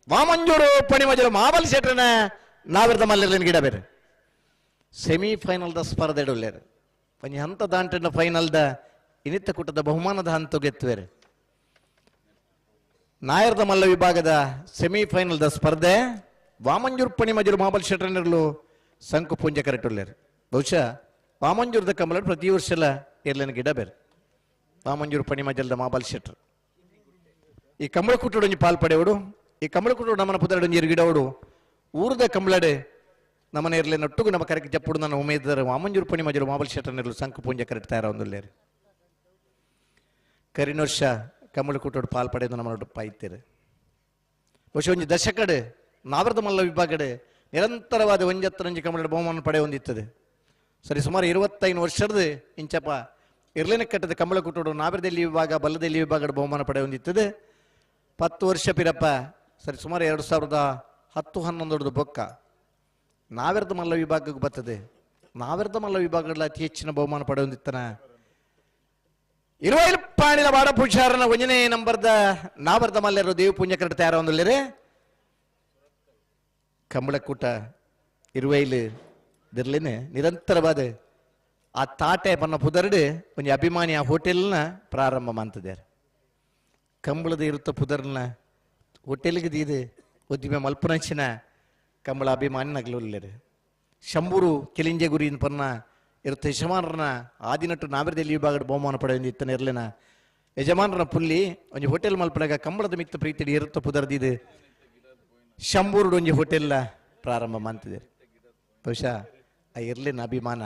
ವಾಮಂಜೂರು ಪಣಿಮಜಲು ಮಾಬಲ್ ಶೆಟ್ರನ ನಾವಿರದ ಮಲ್ಲಿರ್ಲಿನ ಗಿಡ ಬೇರೆ ಸೆಮಿಫೈನಲ್ದ ಸ್ಪರ್ಧೆ ಇಡಲೇರು ಒಂಜಿ ಹಂತ ದಾಂಟಿನ ಫೈನಲ್ದ ಇನಿತ್ತ ಕೂಟದ ಬಹುಮಾನದ ಹಂತ ಗೆತ್ತುವೇರು ನಾಯರ್ದ ಮಲ್ಲ ವಿಭಾಗದ ಸೆಮಿಫೈನಲ್ದ ಸ್ಪರ್ಧೆ ವಾಮಂಜೂರು ಪಣಿ ಮಜಲು ಮಾಬಲ್ ಶೆಟ್ರನಿರಲು ಸಂಕು ಪುಂಜ ಕರೆಕ್ಟುಲ್ಲೇರು ಬಹುಶಃ ವಾಮಂಜೂರದ ಕಂಬಳ ಪ್ರತಿ ವರ್ಷಲ ಇರ್ಲಿನ ಗಿಡ ಬೇರೆ ವಾಮಂಜೂರು ಪಣಿ ಮಜಲ್ದ ಮಾಬಲ್ ಶೆಟ್ರ್ ಈ ಕಂಬಳ ಕುಟ್ಟೊಂಜಿ ಪಾಲ್ಪಡೆವಡು ಈ ಕಂಬಳ ಕುಟ್ಟು ನಮ್ಮನ ಪುದರಡೊಂಜಿ ಗಿಡವಡು ಊರದ ಕಂಬಳಡೆ ನಮ್ಮನ ಇರ್ಲಿನ ಒಟ್ಟುಗು ನಮ್ಮ ಕರೆಕ್ಟ್ ಜಪ್ಪುಡು ನನ್ನ ಉಮೇದರ ವಾಮಂಜೂರು ಪಣಿ ಮಜಲು ಮಾಬಲ್ ಶೆಟ್ರನಿರಲು ಸಂಕು ಪುಂಜ ಕರೆಕ್ಟ್ ತಯಾರ ಒಂದುಲ್ಲೇರು ಕರಿನ ವರ್ಷ ಕಂಬಳ ಕುಟ್ಟೋಡು ಪಾಲ್ಪಡೆದು ನಮ್ಮನೊಟ್ಟು ಪಾಯ್ತೇರು ಬಹುಶಃ ಒಂಜಿ ದಶಕಡ್ ನಾವರದ ಮಲ್ಲ ವಿಭಾಗಡೆ ನಿರಂತರವಾದ ಒಂಜತ್ತರಂಜಿ ಕಂಬಳ ಬಹುಮಾನ ಪಡೆ ಹೊಂದಿತ್ತದೆ ಸರಿ ಸುಮಾರು 25 ವರ್ಷದ ಇಂಚಪ್ಪ ಇರ್ಲಿನ ಕಟ್ಟದ ಕಂಬಳ ಕುಟ್ಟೋಡು ನಾವರದಲ್ಲಿ ವಿಭಾಗ ಬಲ್ಲದಲ್ಲಿ ವಿಭಾಗದ ಬಹುಮಾನ ಪಡೆ ಹೊಂದಿತ್ತದೆ 10 ವರ್ಷ ಪಿರಪ್ಪ ಸರಿ ಸುಮಾರು 2010-11 ಬೊಕ್ಕ ನಾವರದ ಮಲ್ಲ ವಿಭಾಗಕ್ಕೆ ಬರ್ತದೆ ನಾವರದ ಮಲ್ಲ ವಿಭಾಗದಲ್ಲಿ ಅತಿ ಹೆಚ್ಚಿನ ಬಹುಮಾನ ಪಡೆ ಹೊಂದಿತ್ತನ ಇರುವೈಲು ಪಾಣಿಲ ಬಾಡ ಪೂಜಾರನ ಒಂಜನೇ ನಂಬರ್ದ ನಾವರದ ಮಲ್ಲೆರು ದೇವ ಪುಣ್ಯ ಕರೆಕ್ಟ್ ತಯಾರ ಒಂದಲ್ಲೇ ಕಂಬಳಕೂಟ ಇರುವೈಲು ಇದಿರ್ಲೇನೆ ನಿರಂತರವಾದ ಆ ತಾಟೆ ಬನ್ನ ಪುದರ್ಡು ಒಂದು ಅಭಿಮಾನಿ ಆ ಹೋಟೆಲ್ನ ಪ್ರಾರಂಭ ಮಾಡ್ತಿದ್ದಾರೆ ಕಂಬಳದ ಇರುತ್ತ ಪುದರ್ನ ಹೋಟೆಲ್ಗೆ ದೀದು ಉದ್ದಿಮೆ ಮಲ್ಪನಂಚಿನ ಕಂಬಳ ಅಭಿಮಾನಿ ನಗಲುಲ್ಲೇರು ಶಂಬೂರು ಕೆಲಿಂಜೆ ಗುರಿನ ಪನ್ನ ಇರುತ್ತೆ ಯಜಮಾನರನ್ನ ಆದಿನಟ್ಟು ನಾವರದಲ್ಲಿ ವಿಭಾಗದ ಬಹುಮಾನ ಪಡೆಯೊಂದು ಇತ್ತನ ಇರ್ಲಿನ ಯಜಮಾನರನ್ನ ಪುಲ್ಲಿ ಒಂಜಿ ಹೋಟೆಲ್ ಮಲ್ಪನಾಗ ಕಂಬಳದ ಮಿತ್ತ ಪ್ರೀತಿ ಇರುತ್ತ ಪುದರ್ದಿದು ಶಂಬೂರುಡು ಒಂಜಿ ಹೋಟೆಲ್ ಪ್ರಾರಂಭ ಮಾಡ್ತಿದ್ದಾರೆ ಬಹುಶಃ ಆ ಇರ್ಲಿನ ಅಭಿಮಾನ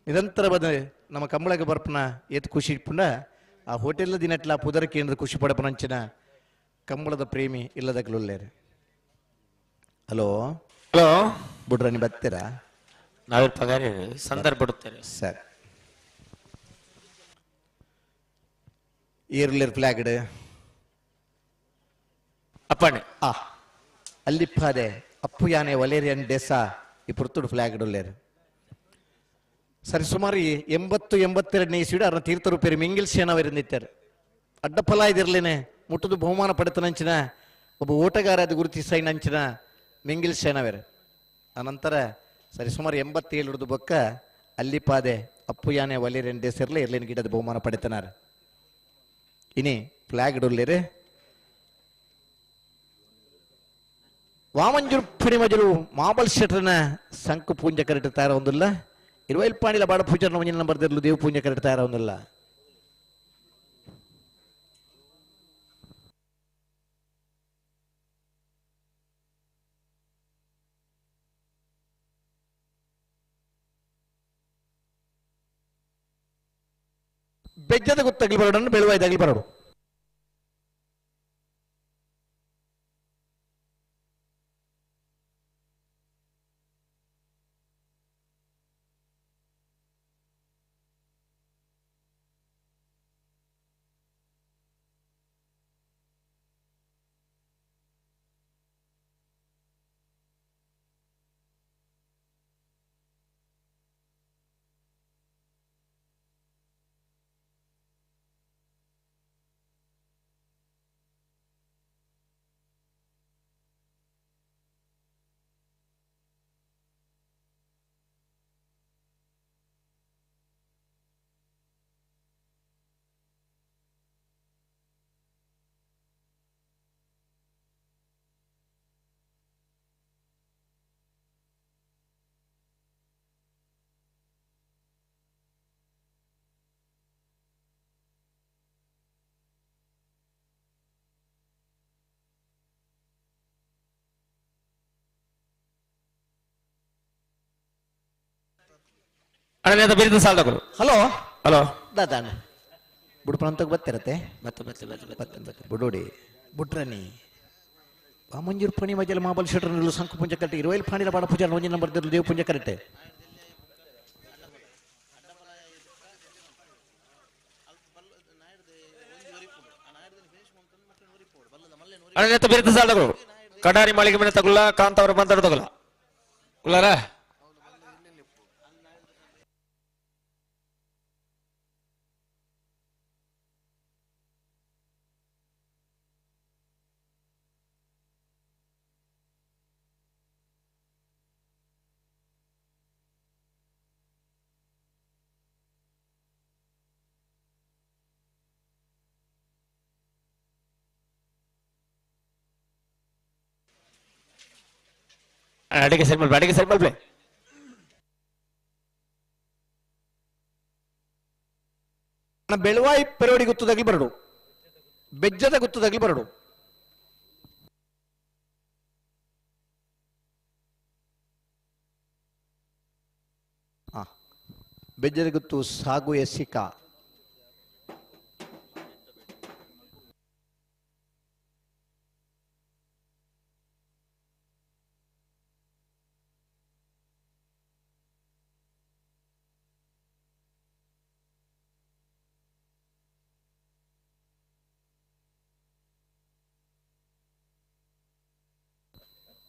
ನಿರಂತರವಾದ ನಮ್ಮ ಕಂಬಳಗೆ ಬರ್ಪನ ಎತ್ ಖುಷಿ ಪುಂಡ ಆ ಹೋಟೆಲ್ ದಿನಟ್ಲ ಪುದರ ಕೇಂದ್ರ ಖುಷಿ ಪಡಪನಂಚಿನ ಕಂಬಳದ ಪ್ರೇಮಿ ಇಲ್ಲದಗ್ಲುಲ್ಲೇರು ಹಲೋ ಹಲೋ ಬಿಡ್ರ ನೀವು ಬರ್ತೀರಾ ನಾವೇ ಪಗಾರ ಸಂದರ್ಭ ಬಿಡುತ್ತೇವೆ ಸರಿ ಏರ್ಲೇರ್ ಫ್ಲಾಗ್ಡ್ ಅಪ್ಪಣೆ ಅಲ್ಲಿಪ್ಪಾದೆ ಅಪ್ಪು ಯಾನೆ ವಲೇರಿಯನ್ ಡೆಸ ಈ ಪುರ್ತುಡು ಫ್ಲಾಗ್ಡ್ ಉಲ್ಲೇರು ಸರಿ ಸುಮಾರು 80-82 ಇಸ್ವಿಡು ಅರ್ನ ತೀರ್ಥರು ಪೇರು ಮಿಂಗಿಲ್ ಸೇನವರಿಂದಿತ್ತಾರೆ ಅಡ್ಡಫಲ ಇದಿರ್ಲೇನೆ ಮುಟ್ಟದು ಬಹುಮಾನ ಪಡೆತನಂಚಿನ ಒಬ್ಬ ಓಟಗಾರ ಅದು ಗುರುತಿಸೈನಂಚಿನ ಮಿಂಗಿಲ್ ಸೇನವೇರು ಅನಂತರ ಸರಿ ಸುಮಾರು 87 ಬೊಕ್ಕ ಅಲ್ಲಿಪಾದೆ ಅಪ್ಪು ಯಾನೆ ವಲೇರಿಯನ್ ಡೆಸ್ ಇರ್ಲಿ ಇರ್ಲಿನ ಗಿಡದ ಬಹುಮಾನ ಪಡೆತನಾರ ಇನಿ ಫ್ಲಾಗ್ಡ್ ಉಲ್ಲೇರು ವಾಮಂಜೂರು ಪಣಿಮಜಲು ಮಾಬಲ್ ಶೆಟ್ರನ ಸಂಕು ಪೂಂಜ ಕರೆಕ್ಟ್ ತಯಾರ ಒಂದಿಲ್ಲ ಇರುವೈಲ್ ಪಾಣಿಲ ಬಾಡ ಪೂಜಾರನ ಒಂಜಿನ ನಂಬರ್ದಿರ್ಲು ದೇವ ಪೂಂಜ ಕರೆಕ್ಟ್ ತಯಾರ ಒಂದಿಲ್ಲ ಬೆಜ್ಜದ ಗೊತ್ತಾಗ್ಲಿ ಬರೋಣ ಬೆಳುವಾಯ್ದಾಗ್ಲಿ ಬರೋಡು ಅಣ್ಣ ಬಿರಿದ ಸಾಲ ತಗೊಳ್ಳು. ಹಲೋ ಹಲೋ ದಾದಾನ ಬುಡ್ಪಣಂತಕ್ಕೆ ಬರ್ತಿರತ್ತೆ ಮತ್ತೆ ಬುಡೋಡಿ ಬುಟ್ರನಿ ಮಂಜೂರು ಪಣಿ ಮಜಲ ಮಾಬಲ್ ಶೆಟ್ರನಲ್ಲೂ ಸಂಕು ಪುಂಜ ಕರೆಕ್ಟ್ 20 ಪಾಣಿಲ ಬಾಡ ಪೂಜಾ ಒಂಜಿ ನಂಬರ್ ದೇವ್ ಪುಂಜ ಕರೆಕ್ಟ್ ಅಣ್ಣ ಬಿರಿದ ಸಾಲ ತಗೊಳ್ಳು. ಕಡಾರಿ ಮಾಳಿಗೆ ಮನೆ ತಗೊಳ್ಳ ಕಾಂತವರ ಬಂದರ ತಗೊಳ್ಳ ಉಳ್ಳಾರ ಅಡಿಗೆ ಸರಿ ಮಾಡ್ಬೇ ಬೆಳವಾಯಿ ಪೆರೋಡಿ ಗುತ್ತದಾಗ್ಲಿ ಬರಡು ಬೆಜ್ಜದ ಗುತ್ತದಾಗ್ಲಿ ಬರಡು ಬೆಜ್ಜದ ಗುತ್ತು ಸಾಗು ಎಸ್ಸಿಕ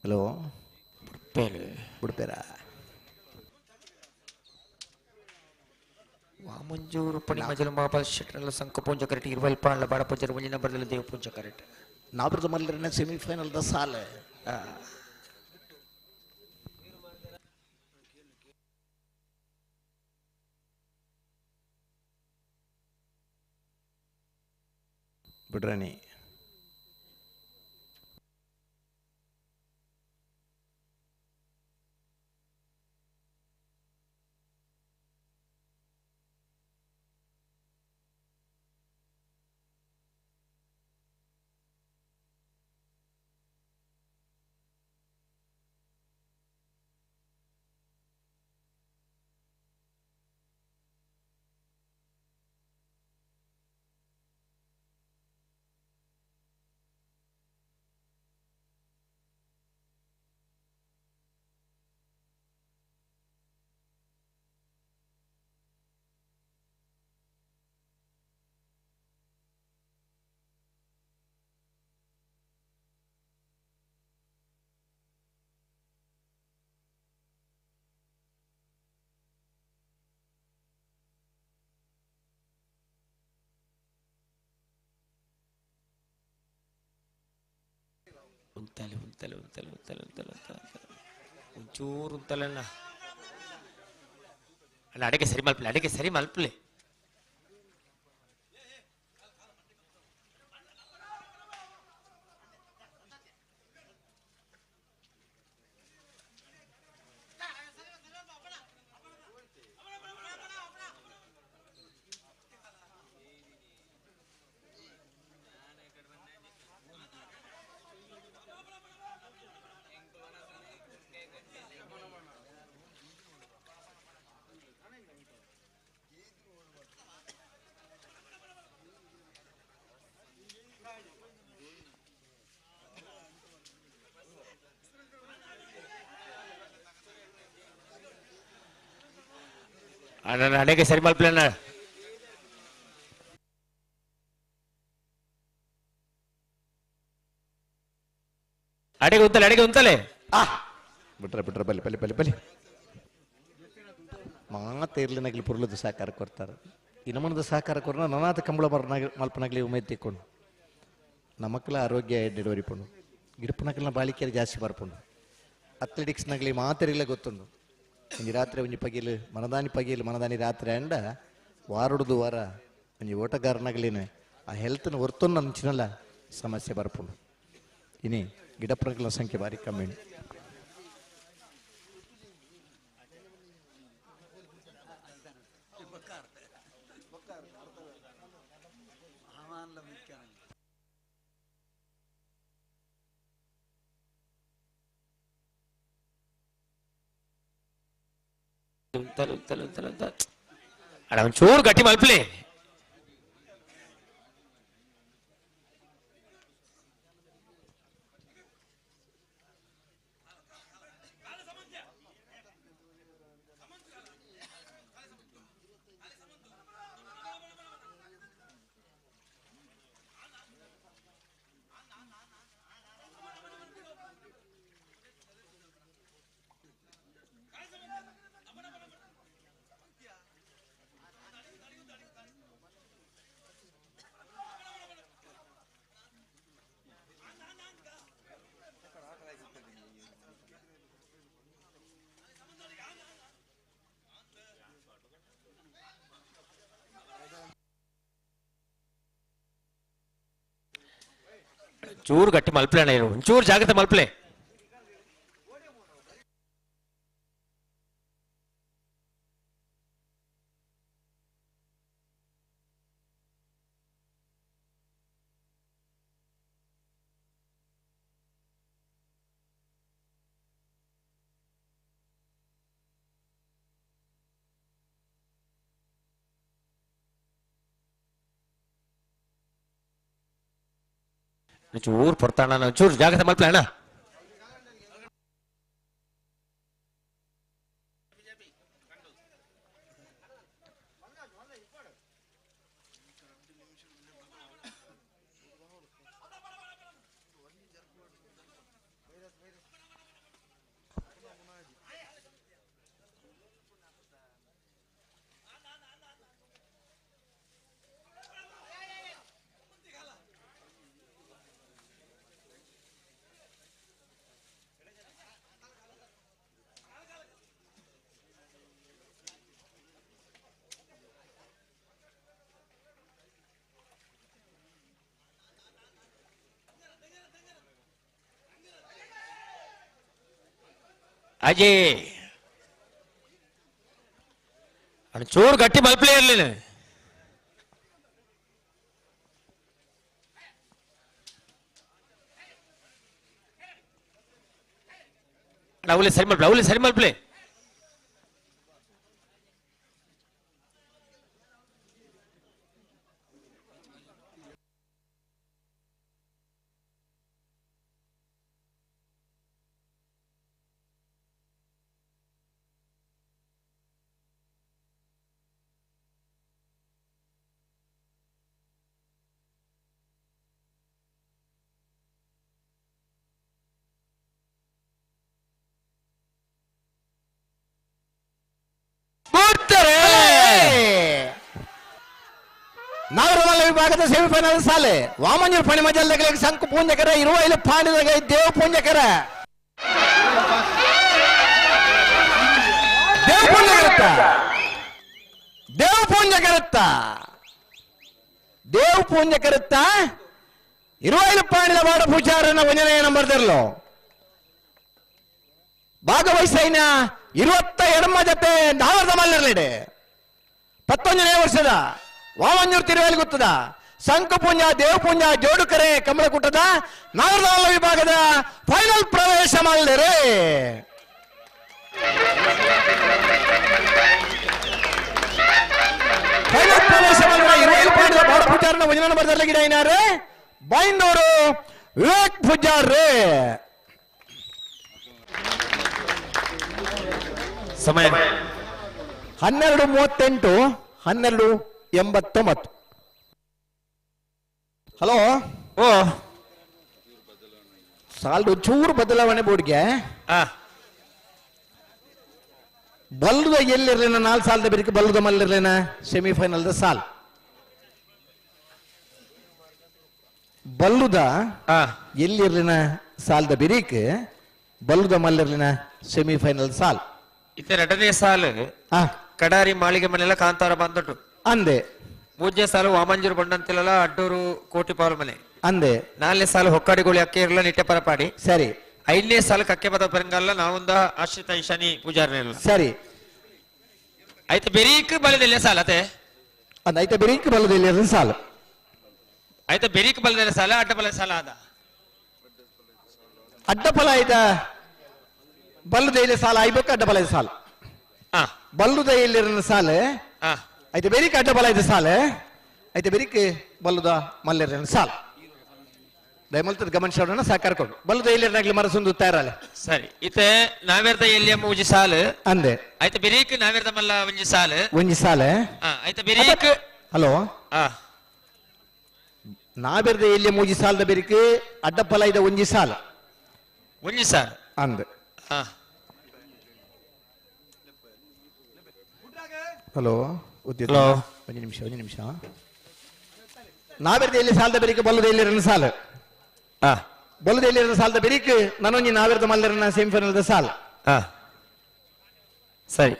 ಹಲೋ ಬಿಡ್ಪೇರ ಮಂಜೂರು ಪಣಿ ಮಜಲು ಮಾಬಲ್ ಶೆಟ್ರನಲ್ಲ ಸಂಕು ಪುಂಜ ಕರೆಕ್ಟ್ 20 ಪಾಣಿಲ ಬಾಡ ಪೂಜಾರ ಒಂಜಿ ನಂಬರ್ದಲ್ಲಿ Dev Punja correct ನಾಬ್ರದ ಮಲ್ಲರನ್ನ semifinal the ಸಾಲ ಬಿಡ್ರನಿ ಒಂಚೂರು ಉಂತಲಣ್ಣ ಅಲ್ಲ ಅಡಿಗೆ ಸರಿ ಮಲ್ಪಲೆ ಅಡಿಗೆ ಸರಿ ಮಲ್ಪಲೆ ಅಣ್ಣ ಅಡಿಗೆ ಉಂತಲೆ ಬಿಟ್ರೆ ಬಲಿ ಮಾತೆ ಇರ್ಲಿ ನಗಲಿ ಪುರ್ಲದ ಸಹಕಾರ ಕೊಡ್ತಾರೆ ಇನ್ನಮನದ ಸಹಕಾರ ಕೊರ ನನಾಥ ಕಂಬಳ ಮಲ್ಪನಾಗ್ಲಿ ಉಮೇದ್ ತಿಕ್ಕೊಂಡು ನಮಕ್ಲ ಆರೋಗ್ಯ ಡೆಲಿವರಿ ಪುಂಡು ಗಿಡಪನಕಲ್ನ ಬಾಳಿಕೆಯಲ್ಲಿ ಜಾಸ್ತಿ ಬರ್ಪುಂಡು ಅಥ್ಲೆಟಿಕ್ಸ್ನಾಗ್ಲಿ ಮಾತೆರಿಲ್ಲ ಗೊತ್ತುಂಡು ಒಂಜಿ ರಾತ್ರಿ ಒಂಜಿ ಪಗೀಲು ಮನದಾನಿ ರಾತ್ರಿ ಅಂಡ ವಾರಡ್ದು ವಾರ ಒಂಜಿ ಓಟಗಾರನಾಗ್ಲಿನ ಆ ಹೆಲ್ತ್ನ ಹೊರ್ತೊಂದು ಅಂಚಿನಲ್ಲ ಸಮಸ್ಯೆ ಬರ್ಪುಂಡು ಇನಿ ಗಿಡಪನಕಲ್ನ ಸಂಖ್ಯೆ ಭಾರಿ ಕಮ್ಮಿ ಉಂಟು ಅಡ ಒಂಚೂರು ಗಟ್ಟಿ ಮಲ್ಪಲೆ. ಚೂರು ಗಟ್ಟಿ ಮಲ್ಪಲೆ ಅಣ್ಣ, ಏನು ಒಂಚೂರು ಜಾಗ್ರತೆ ಮಲ್ಪಲೆ. ಚೂರು ಪೊರ್ತಾಣ, ಚೂರು ಜಾಗ್ರತೆ ಮಲ್ಪಲೆ ಅಣ್ಣ. ಅಜಯ್ ಚೂರು ಗಟ್ಟಿ ಮಲ್ಪಲೆ ಇರ್ಲಿಲ್ಲ. ಅವಳಿ ಸರಿ ಮಲ್ಪಲೆ, ಅವಳಿ ಸರಿ ಮಲ್ಪಲೆ. ನಾಗರಮಲ್ಲ ವಿಭಾಗದ ಸೆಮಿಫೈನಲ್ ಸಾಲೆ ವಾಮಂಜೂರು ಪಣಿ ಮಜಲ್ದಾಗ ಸಂಕು ಪೂಂಜಕರ ಇರುವ ಇಲ್ಲಿ ಪಾಂಡಿದಾಗ ದೇವ ಪೂಂಜಕರ ದೇವ್ ಪೂಂಜಕರುತ್ತ ಇರುವ ಇಲ್ಲಿ ಪಾಂಡಿದ ಬಾಡ ಪೂಜಾರನ ಒಂದನೆಯ ನಂಬರ್ದಿರ್ಲು ಭಾಗವಹಿಸೈನ 22 ಜೊತೆ ನಾವರದ ಮಲ್ಲರ್ಲಿಡೆ 19ನೇ ವರ್ಷದ ವಾಮಂಜೂರು ತಿರುವಲ್ಲಿ ಗೊತ್ತದ ಸಂಕುಪುಂಜ ದೇವಪುಂಜ ಜೋಡುಕರೆ ಕಮಲಕುಟ್ಟದ ನಾಗರಮಲ್ಲ ವಿಭಾಗದ ಫೈನಲ್ ಪ್ರವೇಶ ಮಾಡಿದರೆ ಫೈನಲ್ ಪ್ರವೇಶ ಮಾಡಿದ 20 ಪಾಂಡಿದ ಬಾಡ ಪೂಜಾರನ ಒಂದನೇ ನಂಬರ್ದಲ್ಲಿ ಗಿಡ ಏನಾರೆ ಬೈಂದೂರು ವಿವೇಕ್ ಪೂಜಾರ್ರೆ. ಸಮಯ 12:38 12:89. ಹಲೋ, ಓ ಸಾಲ್ದು ಚೂರು ಬದಲಾವಣೆ ಬೋರ್ಡ್ಗೆ ಬಲ್ಲುದ ಎಲ್ಲಿರ್ಲೇನ 4 ಸಾಲದ ಬೇರೆ ಬಲ್ಲುದ ಮಲ್ಲಿರ್ಲೇನ ಸೆಮಿಫೈನಲ್ದ ಸಾಲ್ ಬಲ್ಲುದ ಎಲ್ಲಿರ್ಲಿನ ಸಾಲದ ಬಿರಿಕ್ ಬಲ್ಲುದ ಮಲ್ಲಿರ್ಲಿನ ಸೆಮಿಫೈನಲ್ ಸಾಲ್ ಇತ್ತೆ 2ನೇ ಸಾಲು ಕಡಾರಿ ಮಾಳಿಗೆ ಮನೆಲ್ಲ ಕಾಂತಾರ ಬಂದಟ್ಟು ಅಂದೆ. 3ನೇ ಸಾಲು ವಾಮಂಜೂರು ಬಂಡಂತಿಲ್ಲ ಅಡ್ಡೂರು ಕೋಟಿ ಪಾಲ್ ಮನೆ ಅಂದೆ. 4ನೇ ಸಾಲು ಹೊಕ್ಕಾಡಿಗೋಳಿ ಅಕ್ಕೆ ಇರಲ್ಲ ನಿಟ್ಟೆ ಪರಪಾಡಿ ಸರಿ. 5ನೇ ಸಾಲು ಕಕ್ಕೆ ಪದ ಪರಂಗಲ್ಲ ನಾವೊಂದ ಆಶ್ರಿತ ಈಶಾನಿ ಪೂಜಾರನೆಲ್ಲ ಸರಿ. ಆಯ್ತು ಬೆರೀಕ್ ಬಲದಲ್ಲ ಸಾಲ ಅತೆ ಅದೈತೆ ಬೆರೀಕ್ ಬಲದಲ್ಲಿ ಸಾಲು ಆಯ್ತು ಬೆರೀಕ್ ಬಲದ ಸಾಲ ಅಡ್ಡಬಲ ಸಾಲ ಅದ ಅಡ್ಡಫಲ ಆಯ್ತಾ ಬಲ್ಲುದೈಲೆ ಸಾಲ ಆಯ್ಬೇಕು ಅಡ್ಡಫಲ ಸಾಲ ಬಲ್ಲುದ ಇಲ್ಲಿರನ ಸಾಲ ಐತೆ ಬೆರಿಕ್ ಅಡ್ಡಬಲ ಐತೆ ಸಾಲ ಐತೆ ಬೆರಿಕ್ ಬಲ್ಲುದ ಮಲ್ಲಿರನ ಸಾಲ ದಯಮಲ್ತದ ಗಮನಿಸೋಣ ಸಾಕಾರ ಕೊಡು ಬಲ್ಲುದ ಇಲ್ಲಿರನಾಗ್ಲಿ ಮರಸೊಂದು ತಯಾರಲ್ಲ ಸರಿ ಇತ ನಾವೇರ್ದ ಎಲ್ಲಿಯ ಮೂಜಿ ಸಾಲು ಅಂದೆ ಐತೆ ಬಿರಿಕ್ ನಾವೇರ್ದ ಮಲ್ಲ ಒಂಜಿ ಸಾಲು ಐತೆ ಬಿರಿಕ್ ಹಲೋ ನಾವೆರ್ದ ಎಲ್ಲಿಯ ಮೂಜಿ ಸಾಲದ ಬೆರಿಕ್ ಅಡ್ಡಪಲ ಇದೆ ಒಂಜಿ ಸಾಲ ಅಂದೆ ಹಲೋ ಹಲೋ ಒಂದು ನಿಮಿಷ ನಾವೆರ್ದ ಎಲ್ಲಿ ಸಾಲದ ಬೆರಿಕ್ ಬಲ್ಲುದ ಎಲ್ಲಿರನ ಸಾಲು ಬಲ್ಲುದ ಎಲ್ಲಿರನ ಸಾಲದ ಬೆರಿಕ್ ನಾನೊಂಜಿ ನಾವೆರ್ದ ಮಲ್ಲರನ ಸೆಮಿಫೈನಲ್ದ ಸಾಲ ಸರಿ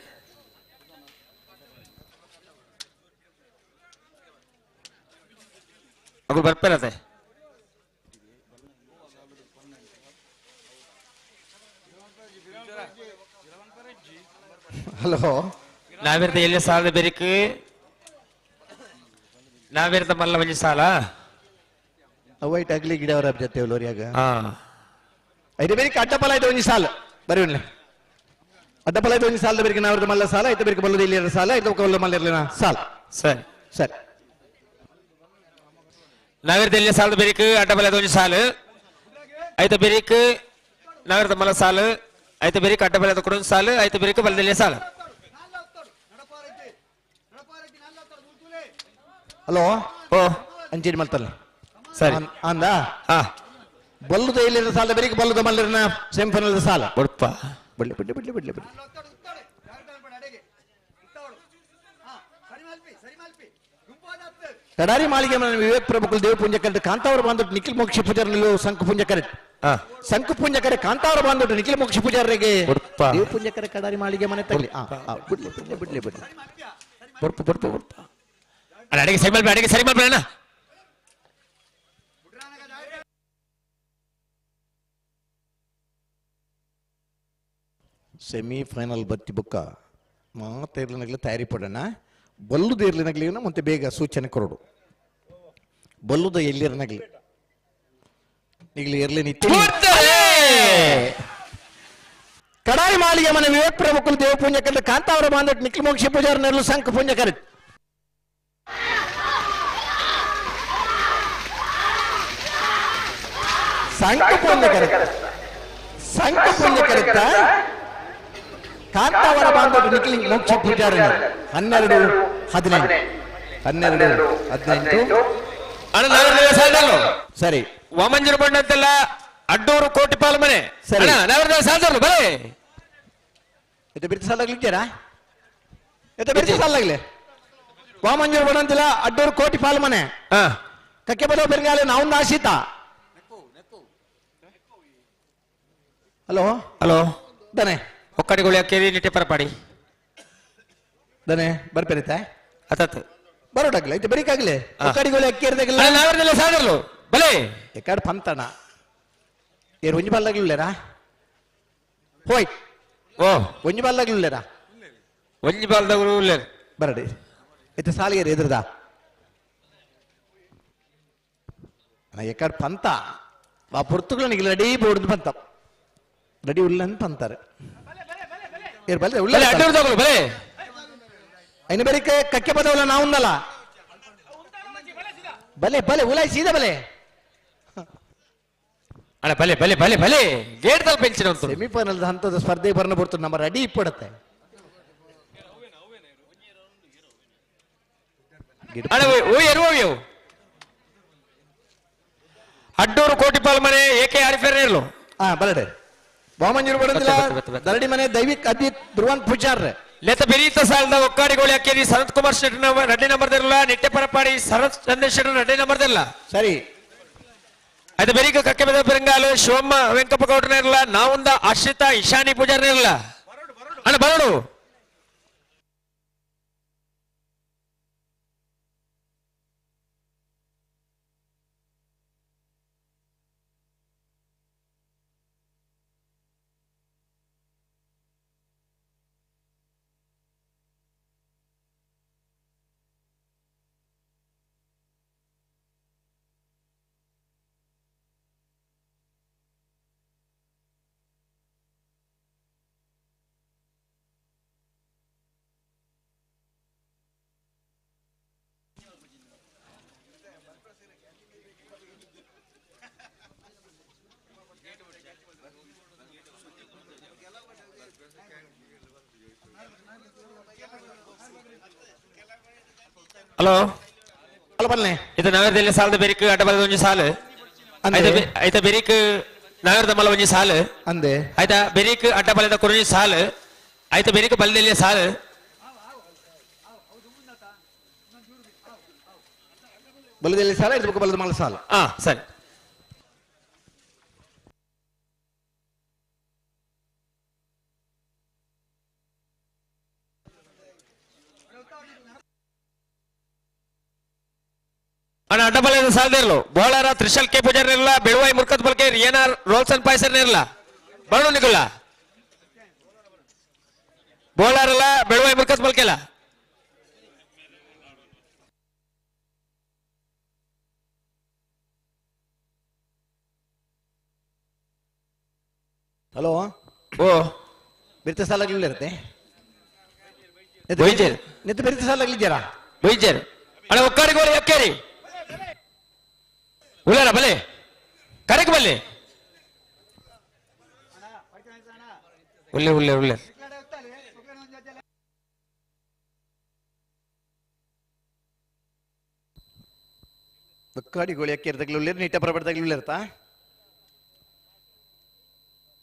ಅವು ಬರ್ಪೇರತೆ ಹಲೋ ನಾವಿರ್ದ ಎಲ್ಲಿ ಸಾಲದ ಬೆರಿಕ್ ನಾವಿರ್ದ ಮಲ್ಲ ಒಂಜಿ ಸಾಲ ಅವೈಟ್ ಅಗ್ಲಿ ಗಿಡ ಅವರ ಜೊತೆ ಲೋರಿಯಾಗ ಐದು ಬೆರಿಕ್ ಅಡ್ಡಪಲ ಐತೆ ಒಂಜಿ ಸಾಲ ಬರೀ ಅಡ್ಡಪಲ ಐತೆ ಒಂಜಿ ಸಾಲದ ಬೆರಿಕ್ ನಾವಿರ್ದ ಮಲ್ಲ ಸಾಲ ಐತೆ ಬೆರಿಕ್ ಬಲ್ಲದ ಇಲ್ಲಿ ಸಾಲ ಐತೆ ಬಲ್ಲ ಮಲ್ಲ ಸಾಲ ಸರಿ ಸರಿ ನಾವಿರ್ದ ಎಲ್ಲಿ ಸಾಲದ ಬೆರಿಕ್ ಅಡ್ಡಬಲ ಒಂಜಿ ಸಾಲು ಐತೆ ಬೆರಿಕ್ ನಾವಿರ್ದ ಮಲ್ಲ ಸಾಲು ಐತೆ ಬೆರಿಕ್ ಅಡ್ಡಬಲ ಕೊಡೊಂದು ಸಾಲು ಐತೆ ಬೆರಿಕ್ ಬಲದಲ್ಲಿ ಸಾಲು ಹಲೋ ಓ ಅಂಚೇರಿ ಮಲ್ತಲ್ಲ ಸರಿ ಅಂದ ಬಲ್ಲುದ ಇಲ್ಲಿರ ಸಾಲ ಬೆರಿಕ್ ಬಲ್ಲುದ ಮಲ್ಲರನ ಸೆಮಿಫೈನಲ್ ಸಾಲ ಕೊಡ್ಪ ಬಿಡ್ಲಿ ಬಿಡ್ಲಿ ಬಿಡ್ಲಿ ಬಿಡ್ಲಿ ಬಿಡ್ಲಿ ತಡಾರಿ ಮಾಳಿಗೆ ವಿವೇಕ್ ಪ್ರಭುಕುಲ್ ದೇವ ಪುಂಜ ಕರೆಕ್ಟ್ ಕಾಂತಾವರ ಬಾಂಧವ್ ನಿಖಿಲ್ ಮೋಕ್ಷ ಪೂಜಾರನಲ್ಲೂ ಶಂಕು ಪುಂಜ ಕರೆಕ್ಟ್ ಶಂಕು ಪುಂಜ ಕರೆ ಕಾಂತಾವರ ಬಾಂಧವ್ ನಿಖಿಲ್ ಮೋಕ್ಷ ಪೂಜಾರರಿಗೆ ದೇವ ಪುಂಜ ಕರೆ ಕಡಾರಿ ಮಾಳಿಗೆ ಮನೆ ತಗಲಿ ಬಿಡ್ಲಿ ಬಿಡ್ಲಿ ಬಿಡ್ಲಿ ಬಿಡ್ಲಿ ಬರ್ಪು ಬರ್ಪು ಬರ್ಪ ಅಡಿಗೆ ಸರಿ ಮಾಡ್ಬೇಡ ಅಡಿಗೆ ಸರಿ ಮಾಡ್ಬೇಡ ಸೆಮಿಫೈನಲ್ ಬತ್ತಿ ಬುಕ್ಕ ಮಾತೇರ್ಲಿನಾಗ್ಲಿ ತಯಾರಿ ಪಡೋಣ ಬಲ್ಲುದ ಇರ್ಲಿನಾಗ್ಲಿ ಮತ್ತೆ ಬೇಗ ಸೂಚನೆ ಕೊರಡು ಬಲ್ಲುದ ಎಲ್ಲಿರನಾಗ್ಲಿ ಈಗಲಿ ಇರ್ಲಿ ನಿತ್ಯ ಕಡಾರಿ ಮಾಳಿಗೆ ಮನೆ ವಿವೇಕ್ ಪ್ರಭುಕುಲ್ ದೇವ ಪುಂಜ ಕರೆ ಕಾಂತಾವರ ಬಾಂಧವ್ ನಿಖಿಲ್ ಮೋಕ್ಷ ಪೂಜಾರ ನೆರಳು ಶಂಕ ಪುಂಜ ಕರೆ ಶಂಕ ಪುಂಜ ಕರೆ ಶಂಕ ಪುಂಜ ಕರೆತ ಕಾಂತಾವರ ಬಾಂಧವ ನಿಖಿಲ್ ಮೋಕ್ಷ ಪೂಜಾರ 12-15 ಸರಿ ವಾಮಂಜನ ಬಂಡಂತೆಲ್ಲ ಅಡ್ಡೂರು ಕೋಟಿ ಪಾಲ ಮನೆ ಸರಿ ಸಾಧಲು ಬರೇ ಎತ್ತ ಬಿರ್ತಿ ಸಾಲಾಗ್ಲಿದ್ದಾರಾ ಎತ್ತ ಬಿರ್ತಿ ಸಾಲಾಗ್ಲಿ ವಾಮಂಜನ ಬಂಡಂತಿಲ್ಲ ಅಡ್ಡೂರು ಕೋಟಿ ಪಾಲ ಮನೆ ಕಕ್ಕೆ ಬದೋ ಬೆಂಗಾಲೆ ನಾವೊಂದು ಆಶಿತ ಹಲೋ ಹಲೋ ದನೆ ಒಕ್ಕಡಿಗಳು ಕೇರಿ ನಿಟ್ಟೆ ಪರಪಾಡಿ ದನೆ ಬರ್ಪೇರಿತ ಅತತ್ ಬರೋಡಾಗ್ಲಿ ಐತೆ ಬರೀಕಾಗ್ಲಿ ಒಕ್ಕಡಿಗಳು ಅಕ್ಕೇರಿದಾಗಲ್ಲ ನಾವರ್ನೆಲ್ಲ ಸಾಧಲು ಬಲೆ ಎಕಡೆ ಪಂತಣ ಏರು ಒಂಜಿ ಬಾಲ್ದಾಗ್ಲಿಲ್ಲೇರಾ ಹೋಯ್ ಓ ಒಂಜಿ ಬಾಲ್ದಾಗ್ಲಿಲ್ಲೇರಾ ಒಂಜಿ ಬಾಲ್ದವರು ಬರಡಿ ಐತೆ ಸಾಲಿಗೆ ಎದುರ್ದ ಎಕಡೆ ಪಂತ ಆ ಪುರ್ತುಗಳು ರೆಡಿ ಬೋರ್ಡ್ ಪಂತ ರೆಡಿ ಉಲ್ಲ ಅಂತ ಅಂತಾರೆ ಬಲೆ ಐನ ಬೇರೆ ಕಕ್ಕೆ ಬದವಲ್ಲ ನಾವುಂದಲ್ಲ ಬಲೆ ಬಲೆ ಉಲಾಯ್ ಸೀದಾ ಬಲೆ ಅಲ್ಲ ಬಲೆ ಬಲೆ ಬಲೆ ಬಲೆ ಗೇಟ್ ತಲ್ ಪೆಂಚಿನ ಸೆಮಿಫೈನಲ್ ಹಂತದ ಸ್ಪರ್ಧೆ ಬರ್ನ ಬರ್ತದೆ ನಮ್ಮ ರೆಡಿ ಇಪ್ಪಡುತ್ತೆ ಅಡ್ಡೂರು ಕೋಟಿ ಪಾಲ್ ಮನೆ ಏಕೆ ಆರಿಫೇರ್ ಇರ್ಲು ಬರಡೆ ವಾಮಂಜೂರು ಬಡದಿಲ್ಲ ದರಡಿ ಮನೆ ದೈವಿಕ್ ಅದಿತ್ ಧ್ರುವನ್ ಪೂಜಾರ್ ಲೆತ ಬೆರೀತ ಸಾಲದ ಒಕ್ಕಾಡಿಗೋಳಿ ಅಕ್ಕೇರಿ ಸನತ್ ಕುಮಾರ್ ಶೆಟ್ಟಿ ರೆಡ್ಡಿ ನಂಬರ್ದಿರಲ್ಲ ನಿಟ್ಟೆ ಪರಪಾಡಿ ಶರತ್ ಚಂದ್ರಶೇಖರ್ ರೆಡ್ಡಿ ನಂಬರ್ದಿಲ್ಲ ಸರಿ ಅದು ಬೆರೀಕ ಕಕ್ಕೆ ಬೆದ ಪೆರಂಗಾಲು ಶಿವಮ್ಮ ವೆಂಕಪ್ಪ ಗೌಡ್ರನ ಇರಲ್ಲ ನಾವೊಂದ ಆಶ್ರಿತ ಇಶಾನಿ ಪೂಜಾರ್ನ ಇರಲ್ಲ ಅಣ್ಣ ಬರೋಡು ಹಲೋ ಅಲ್ಲ ಬನ್ನಿ ಇದು ನಗರದಲ್ಲಿ ಸಾಲದ ಬೆರಿಕ್ ಅಡ್ಡಬಲದ ಒಂಜಿ ಸಾಲು ಐತ ಬೆರಿಕ್ ನಗರದ ಮಲ್ಲ ಒಂಜಿ ಸಾಲು ಅಂದೆ ಆಯ್ತಾ ಬೆರಿಕ್ ಅಡ್ಡಬಲದ ಕುರುಜಿ ಸಾಲು ಆಯ್ತಾ ಬೆರಿಕ್ ಬಲದಲ್ಲಿ ಸಾಲು ಬಲದಲ್ಲಿ ಸಾಲ ಇರ್ಬೇಕು ಬಲದ ಮಲ್ಲ ಸಾಲ ಸರಿ ಅಣ್ಣ ಅಡ್ಡಬಲದ ಸಾಲದಿರ್ಲು ಬೋಳಾರ ತ್ರಿಶಲ್ ಕೆ ಪೂಜಾರ್ ಇರಲ್ಲ ಬೆಳುವಾಯಿ ಮುರ್ಕತ್ ಬಲ್ಕೆ ಏನಾರ್ ರೋಲ್ಸನ್ ಪಾಯ್ಸರ್ ಇರಲ್ಲ ಬರಳು ನಿಗುಲ್ಲ ಬೋಳಾರಲ್ಲ ಬೆಳುವಾಯಿ ಮುರ್ಕತ್ ಬಲ್ಕೆಲ್ಲ ಹಲೋ ಓ ಬೆರ್ತ ಸಾಲಾಗ್ಲಿಲ್ಲ ಇರುತ್ತೆ ಬೈಜರ್ ನೆತ್ತ ಬೆರ್ತ ಸಾಲಾಗ್ಲಿದ್ದಾರಾ ಬೈಜರ್ ಅಣ್ಣ ಒಕ್ಕಾರಿ ಗೋರಿ ಅಕ್ಕೇರಿ ಉಳ್ಳಾರ ಬಲೆ ಕರೆಕ್ ಬಲ್ಲೆ ಉಳ್ಳೆ ಉಳ್ಳೆ ಉಳ್ಳೆ ಒಕ್ಕಾಡಿ ಗೋಳಿ ಅಕ್ಕಿ ಇರ್ದಾಗ್ಲಿಲ್ಲ ನೀಟ ಪ್ರಬಡ್ದಾಗ್ಲಿಲ್ಲ ಇರ್ತಾ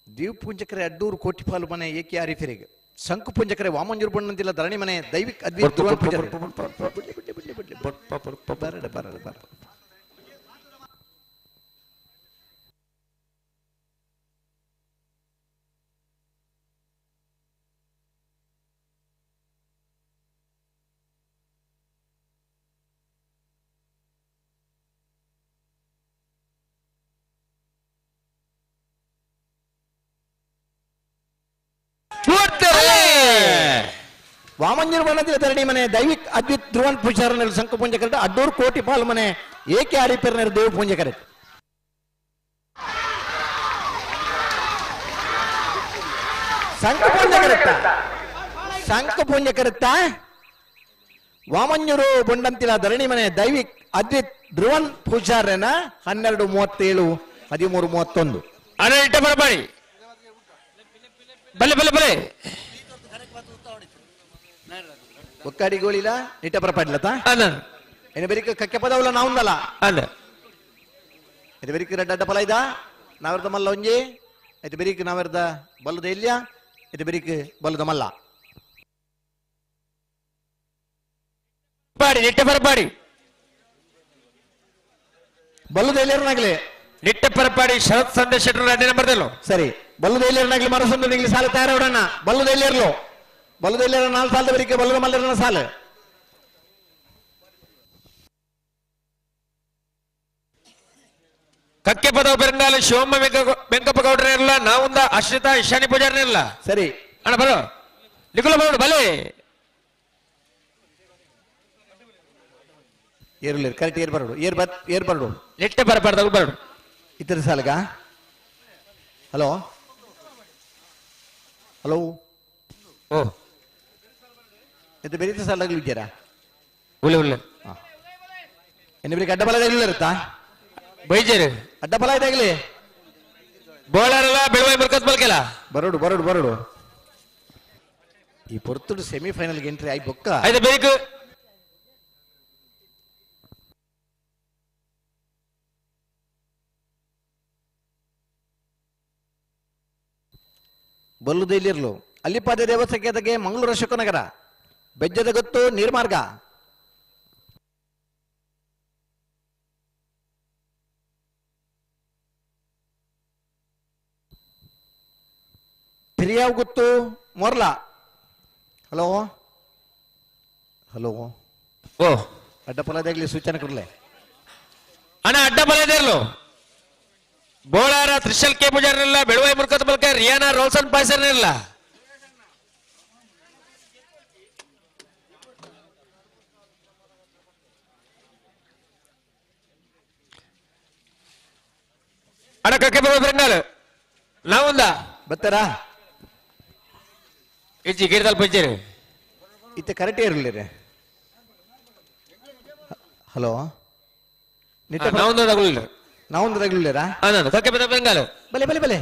ದೀವ್ ಪುಂಜಕರೆ ಅಡ್ಡೂರು ಕೋಟಿ ಪಾಲು ಮನೆ ಏಕೆ ಆರಿಫಿರಿಗೆ ಶಂಕು ಪುಂಜಕರೆ ವಾಮಂಜೂರು ಬಣ್ಣಂತಿಲ್ಲ ಧರಣಿ ಮನೆ ದೈವಿಕ್ ಅದ್ವಿತ್ ಬರಡ ಬರಡ ಬರ ವಾಮಂಜೂರು ಬಣ್ಣದ ಧರಣಿ ಮನೆ ದೈವಿಕ್ ಅದ್ವಿತ್ ಧ್ರುವನ್ ಪೂಜಾರನಲ್ಲಿ ಶಂಕು ಪುಂಜಕರೆ ಅಡ್ಡೂರು ಕೋಟಿ ಪಾಲು ಮನೆ ಏಕೆ ಆರಿಫಿರ್ನರ್ ದೇವ್ ಪುಂಜಕರೆ ಶಂಕು ಪುಂಜಕರುತ್ತ ವಾಮಂಜೂರು ಬೊಂಡಂತಿಲ ಧರಣಿ ಮನೆ ದೈವಿಕ್ ಅದ್ವಿತ್ ಧ್ರುವನ್ ಪೂಜಾರನ 12:37 13:31 ಅಣ್ಣ ಇಟ್ಟ ಬರಬೇಡಿ ಬಲ್ಲೆ ಬಲ್ಲೆ ಬಲ್ಲೆ ಒಕ್ಕಾಡಿ ಗೋಳಿಲ ನಿಟ್ಟ ಬರಪಾಡ್ಲತಾ ಏನು ಬೆರಿಕ ಕಕ್ಕೆ ಪದವಲ್ಲ ನಾವುಂದಲ್ಲ ಅಲ್ಲ ಇದು ಬೆರಿಕ ರಡ್ಡ ಫಲ ಇದ ನಾವರ್ದ ಮಲ್ಲ ಒಂಜಿ ಇದು ಬೆರಿಕ ನಾವರ್ದ ಬಲ್ಲದ ಇಲ್ಯ ಇದು ಬೆರಿಕ ಬಲ್ಲದ ಮಲ್ಲ ಪಾಡಿ ನಿಟ್ಟ ಬರಪಾಡಿ ಬಲ್ಲದ ಇಲ್ಯರ್ನಾಗ್ಲಿ ನಿಟ್ಟ ಪರಪಾಡಿ ಶರತ್ ಸಂದೇಶ್ ಶೆಟ್ಟರ್ ಅದೇ ನಂಬರ್ದಲ್ಲೋ ಸರಿ ಬಲ್ಲದ ಇಲ್ಯರ್ನಾಗ್ಲಿ ಮರಸೊಂದು ನಿಗ್ಲಿ ಸಾಲ ತಯಾರವಡಣ್ಣ ಬಲ್ಲದ ಇಲ್ಯರ್ಲು ಬಲ್ಲದ ಇಲ್ಯರ 4 ಸಾಲದ ಬೆರಿಕ ಬಲ್ಲದ ಮಲ್ಲರನ ಸಾಲ ಕಕ್ಕೆ ಪದವ ಬೆರಂಗಾಲ ಶಿವಮ್ಮ ವೆಂಕಪ್ಪ ಗೌಡ್ರ ಇರಲ್ಲ ನಾವುಂದ ಅಶ್ರಿತಾ ಇಶಾನಿ ಪೂಜಾರ್ನ ಇರಲ್ಲ ಸರಿ ಅಣ್ಣ ಬರೋ ನಿಖುಲ ಬರೋಡು ಬಲೆ ಏರುಲ್ಲ ಕರೆಕ್ಟ್ ಏರ್ ಬರೋಡು ಏರ್ ಬರೋಡು ನಿಟ್ಟ ಬರಬಾರ್ದು ಬರೋಡು ಇತರ ಸಾಲಗ ಹಲೋ ಹಲೋ ಓ ಇದು ಬೆರೀತ ಸಾಲಾಗ್ಲಿ ಇದ್ದೀರಾ ಉಳ್ಳೆ ಉಳ್ಳೆ ಇನ್ನೊಬ್ಬರಿಗೆ ಅಡ್ಡಬಲ ಇದಾಗಲಿಲ್ಲ ಇರುತ್ತಾ ಬೈಜೇರು ಅಡ್ಡಬಲ ಇದಾಗಲಿ ಬೋಳಾರಲ್ಲ ಬೆಳವಾಯಿ ಮುರ್ಕತ್ ಬಲ್ಕೆಲ್ಲ ಬರೋಡು ಬರೋಡು ಬರೋಡು ಈ ಪೊರ್ತುಡು ಸೆಮಿಫೈನಲ್ಗೆ ಎಂಟ್ರಿ ಆಯ್ ಬೊಕ್ಕ ಆಯ್ತು ಬೇಕು ಬಲ್ಲುದಲ್ಲಿರ್ಲು ಅಲ್ಲಿಪಾದ ದೇವಸ್ಥಾನಕ್ಕೆ ಮಂಗಳೂರು ಅಶೋಕನಗರ ಬೆಜ್ಜದ ಗೊತ್ತು ನೀರ್ಮಾರ್ಗ ತಿರಿಯಾವ್ ಗೊತ್ತು ಮೊರ್ಲಾ ಹಲೋ ಹಲೋ ಓ ಅಡ್ಡಪಲದಾಗ್ಲಿ ಸೂಚನೆ ಕೊಡ್ಲೆ ಅಣ್ಣ ಅಡ್ಡ ಬಲದಿರ್ಲು ಬೋಳಾರ ತ್ರಿಶಲ್ ಕೆ ಪೂಜಾರ್ ಇರಲ್ಲ ಬೆಳವಾಯಿ ಮುರ್ಕತ್ ಬಲ್ಕ ರಿಯಾನಾ ರೋಲ್ಸನ್ ಪಾಯ್ಸರ್ ಇರಲ್ಲ ಅಣ್ಣ ಕಕ್ಕೆ ಬರೋ ಬೆಂಗಾಲ್ ನಾವುಂದ ಬತ್ತಾರಾ ಇಜ್ಜಿ ಗಿಡದಲ್ಲಿ ಪಂಚೇರಿ ಇತ್ತೆ ಕರೆಕ್ಟ್ ಇರಲಿರಿ ಹಲೋ ನಾವುಂದಾಗಲಿಲ್ಲ ನಾವೊಂದು ತಗಲಿಲ್ಲರಾ ನಾನು ಕಕ್ಕೆ ಬರೋ ಬೆಂಗಾಲ್ ಬಲೆ ಬಲೆ ಬಲೆ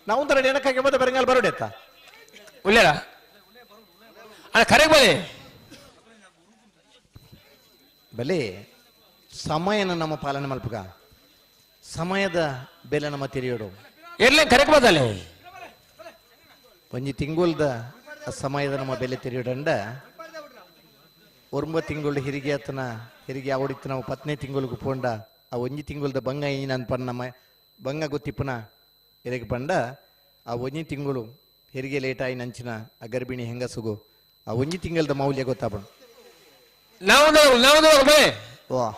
ನಾವೊಂದು ರೆಡಿ ಏನಕ್ಕೆ ಬರೋಂಗಾಲ್ ಬರೋಡೆ ಅತ್ತ ಉಳ್ಳೇರ ಅಣ್ಣ ಕರೆಕ್ಟ್ ಬಲೆ ಬಲೆ ಸಮಯನ ನಮ್ಮ ಪಾಲನೆ ಮಲ್ಪಗ ಸಮಯದ ಬೆಲೆ ನಮ್ಮ ತಿರಿಯೋಡು ಇರ್ಲಿ ಕರೆಕ್ಟ್ ಬದಲೆ ಒಂಜಿ ತಿಂಗುಲ್ದ ಸಮಯದ ನಮ್ಮ ಬೆಲೆ ತಿರಿಯೋಡಂಡ ಒಂಬ ತಿಂಗಳು ಹಿರಿಗೆ ಆತನ ಹಿರಿಗೆ ಆವಡಿತ್ತು ನಾವು 10ನೇ ತಿಂಗಳಿಗೆ ಪೋಂಡ ಆ ಒಂಜಿ ತಿಂಗುಲ್ದ ಬಂಗ ಈ ನಾನು ಪಣ್ಣ ನಮ್ಮ ಬಂಗ ಗೊತ್ತಿಪ್ಪನ ಹಿರಿಗೆ ಪಂಡ ಆ ಒಂಜಿ ತಿಂಗಳು ಹೆರಿಗೆ ಲೇಟ್ ಆಗಿ ನಂಚಿನ ಆ ಗರ್ಭಿಣಿ ಹೆಂಗಸುಗು ಆ ಒಂಜಿ ತಿಂಗಳದ ಮೌಲ್ಯ ಗೊತ್ತಾಪಣ ವಾ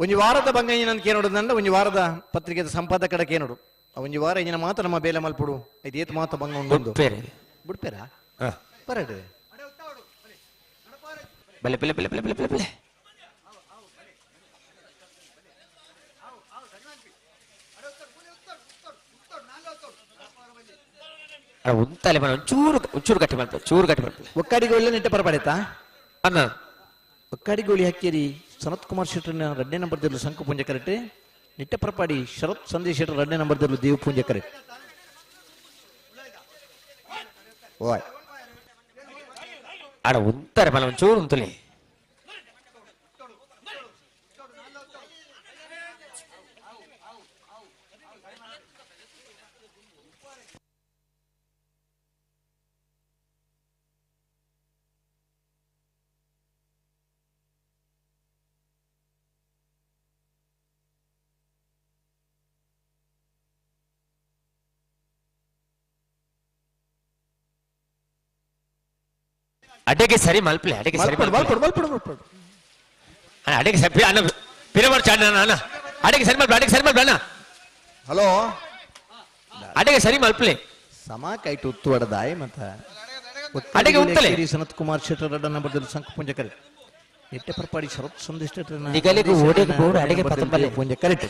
ಒಂಜಿ ವಾರದ ಬಂಗ ಈ ನನ್ ಕೇನೋಡುದಂಡ ಒಂಜಿ ವಾರದ ಪತ್ರಿಕೆದ ಸಂಪಾದಕಡ ಕೇನೋಡು ಆ ಒಂಜಿ ವಾರ ಇಂಜಿನ ಮಾತ ನಮ್ಮ ಬೇಲೆ ಮಲ್ಪಡು ಇದು ಏತ್ ಮಾತ ಬಂಗ ಉಂಡು ಬಿಡ್ಪೇರಾ ಬರಡು ಬಲೆ ಬಲೆ ಬಲೆ ಬಲೆ ಬಲೆ ಬಲೆ ಬಲೆ ಉಂತಲೆ ಮನ ಚೂರು ಗಟ್ಟಿ ಮಾಡ್ತಾರೆ ಚೂರು ಗಟ್ಟಿ ಮಾಡ್ತಾರೆ ಒಕ್ಕಾಡಿಗೆ ಒಳ್ಳೆ ನಿಟ್ಟ ಪರಪಡೆತಾ ಅನ್ನ ಒಕ್ಕಾಡಿಗೋಳಿ ಹಾಕೇರಿ ಸನತ್ ಕುಮಾರ್ ಶೆಟ್ಟರ್ನ 2ನೇ ನಂಬರ್ದಲ್ಲೂ ಶಂಕು ಪೂಂಜೆ ಕರೆಕ್ಟ್ ನಿಟ್ಟ ಪರಪಾಡಿ ಶರತ್ ಸಂದೇಶ್ ಶೆಟ್ಟರ್ 2ನೇ ನಂಬರ್ದಲ್ಲೂ ದೇವ್ ಪೂಂಜೆ ಕರೆಕ್ಟ್ ಓಯ್ ಆಡ ಉಂತಾರೆ ಮನ ಚೂರು ಉಂತಲೆ ಅಡೆಗೆ ಸರಿ ಮಲ್ಪಲೆ ಅಡೆಗೆ ಸರಿ ಅಡೆಗೆ ಸರಿ ಅಣ್ಣ ಪಿರವರ್ ಚಾಡ ಅಣ್ಣ ಅಡೆಗೆ ಸರಿ ಮಲ್ಪಲೆ ಅಡೆಗೆ ಸರಿ ಮಲ್ಪಲೆ ಅಣ್ಣ ಹಲೋ ಅಡೆಗೆ ಸರಿ ಮಲ್ಪಲೆ ಸಮ ಕೈಟು ಉತ್ತು ಹೊಡೆದಾಯ್ ಮತ್ತ ಅಡೆಗೆ ಉತ್ತಲೆ ಸನತ್ ಕುಮಾರ್ ಶೆಟ್ಟರ್ 2ನೇ ನಂಬರ್ದಲ್ಲೂ ಶಂಕು ಪೂಂಜೆ ಕರೆಕ್ಟ್ ನಿಟ್ಟ ಪರಪಾಡಿ ಶರತ್ ಸಂದೇಶ್ ಶೆಟ್ಟರ್ನ ನಿಗಲಿಗೆ ಓಡಿಗೆ ಬೋರ್ಡ್ ಅಡೆಗೆ ಪತಂಬಲೆ ಪೂಂಜೆ ಕರೆಕ್ಟ್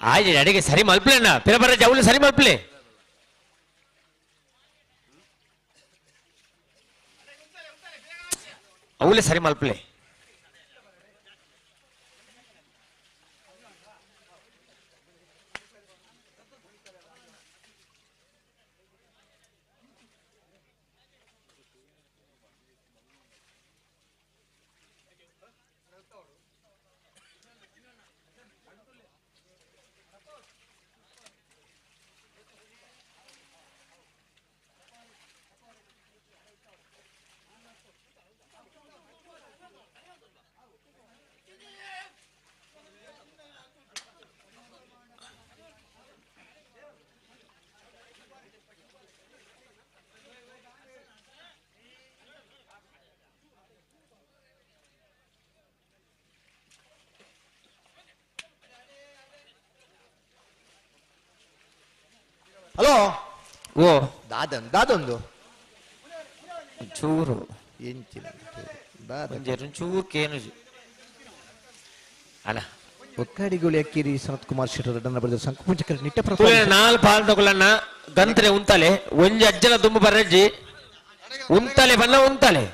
ಆಯ್ತು ಅಡೆಗೆ ಸರಿ ಮಲ್ಪಲೆ ಅಣ್ಣ ಪಿರಬರ ಜೌಲಿ ಸರಿ ಮಲ್ಪಲೆ ಅವಳೆ ಸರಿ ಮಲ್ಪಲೆ ಹಲೋ ಓ ದಾದೊಂದು ಚೂರು ಎಂಚಿನ ಚೂರು ಕೇನು ಅಣ್ಣ ಒಕ್ಕಾಡಿಗೋಳಿ ಅಕ್ಕಿರಿ ಸನತ್ ಕುಮಾರ್ ಶೆಟ್ಟರ್ 2ನೇ ನಂಬರ್ದಲ್ಲೂ ಶಂಕು ಪೂಂಜೆ ಕರೆಕ್ಟ್ ನಿಟ್ಟ ನಾಲ್ ಪಾಲ್ ತಗೊಳ್ಳಣ್ಣ ಗಂತ್ರೆ ಉಂತಲೆ ಒಂಜಿ ಅಜ್ಜನ ದುಂಬು ಬರ್ರಜ್ಜಿ ಉಂತಲೆ ಬನ್ನ ಉಂತಲೆ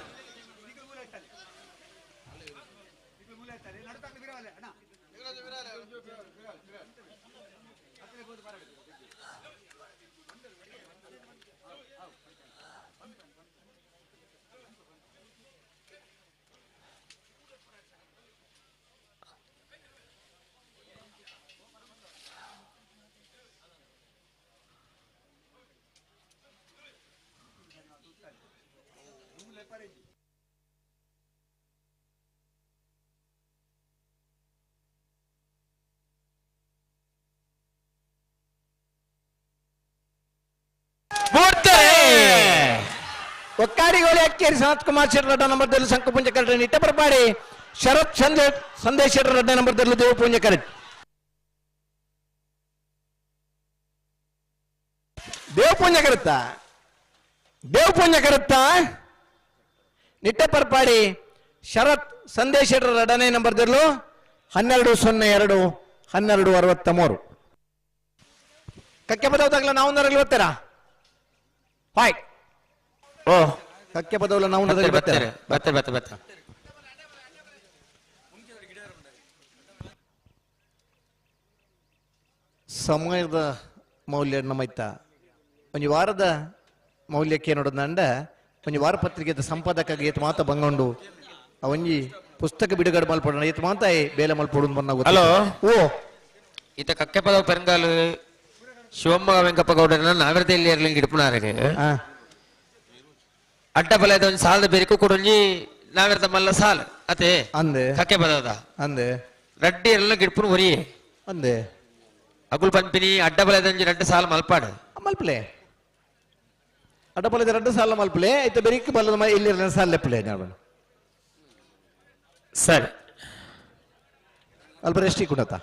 Parede. ಒಕ್ಕಾಡಿಗೋಳಿ ಅಕ್ಕೇರಿ ಸನತ್ ಕುಮಾರ್ ಶೆಟ್ಟಿ ರಡ್ಡ ನಂಬರ್ದಲ್ಲೂ ಸಂಕುಪುಂಜ ಕರೆಕ್ಟ್ ನಿಟ್ಟಪರಪಾಡಿ ಶರತ್ ಸಂದೇಶ್ ಶೆಟ್ಟಿ ರಡ್ಡ ನಂಬರ್ದಲ್ಲೂ ದೇವಪುಂಜ ಕರೆಕ್ಟ್ ದೇವಪುಂಜ ಕರುತ್ತಾ ನಿಟ್ಟಪರಪಾಡಿ ಶರತ್ ಸಂದೇಶ್ ಶೆಟ್ಟಿ ರಡ್ಡನೇ ನಂಬರ್ದಲ್ಲೂ 12:02 12:63 ಕಕ್ಕೆ ಪದವದಾಗಲ ನಾವು ಬರ್ತಾರ ಹಾಯ್ ಓ ಕಕ್ಕೆ ಪದವಲ್ಲ ನಾವು ಬರ್ತಾರೆ ಸಮಯದ ಮೌಲ್ಯ ನಮ್ಮೈತ ಒಂದು ವಾರದ ಮೌಲ್ಯಕ್ಕೆ ನೋಡೋದಂಡ ಒಂದು ವಾರ ಪತ್ರಿಕೆದ ಸಂಪಾದಕ ಏತ್ ಮಾತ ಬಂಗೊಂಡು ಒಂಜಿ ಪುಸ್ತಕ ಬಿಡುಗಡೆ ಮಲ್ಪಡ ಏತ್ ಮಾತ ಬೇಲೆ ಮಲ್ಪಡು ಹಲೋ ಓ ಈತ ಕಕ್ಕೆ ಪದವ ಪೆರಂಗಾಲು ಶಿವಮೊಗ್ಗ ವೆಂಕಪ್ಪ ಗೌಡನ ನಾಗರದಲ್ಲಿ ಇರ್ಲಿಂಗ್ ಇಡ್ಪುನಾರಿಗೆ ಅಡ್ಡ ಬಲದ ಒಂದು ಸಾಲದ ಬೆರಿಕು ಕೊಡೊಂಜಿ ನಾಗರದ ಮಲ್ಲ ಸಾಲ ಅತೆ ಅಂದೆ ಕಕ್ಕೆ ಪದದ ಅಂದೆ ರಡ್ಡಿ ಎಲ್ಲ ಗಿಡ್ಪುನು ಹೊರಿ ಅಂದೆ ಅಗುಲ್ ಪಂಪಿನಿ ಅಡ್ಡ ಬಲದ ಒಂಜಿ ರಡ್ಡ ಸಾಲ ಮಲ್ಪಾಡು ಮಲ್ಪಲೆ ಅಡ್ಡ ಬಲದ ರಡ್ಡ ಸಾಲ ಮಲ್ಪಲೆ ಐತೆ ಬೆರಿಕ್ ಬಲದ ಇಲ್ಲಿ ಸಾಲ ಲೆಪ್ಪಲೆ ಸರಿ ಅಲ್ಪ ರೆಸ್ಟಿ ಕುಡತ್ತ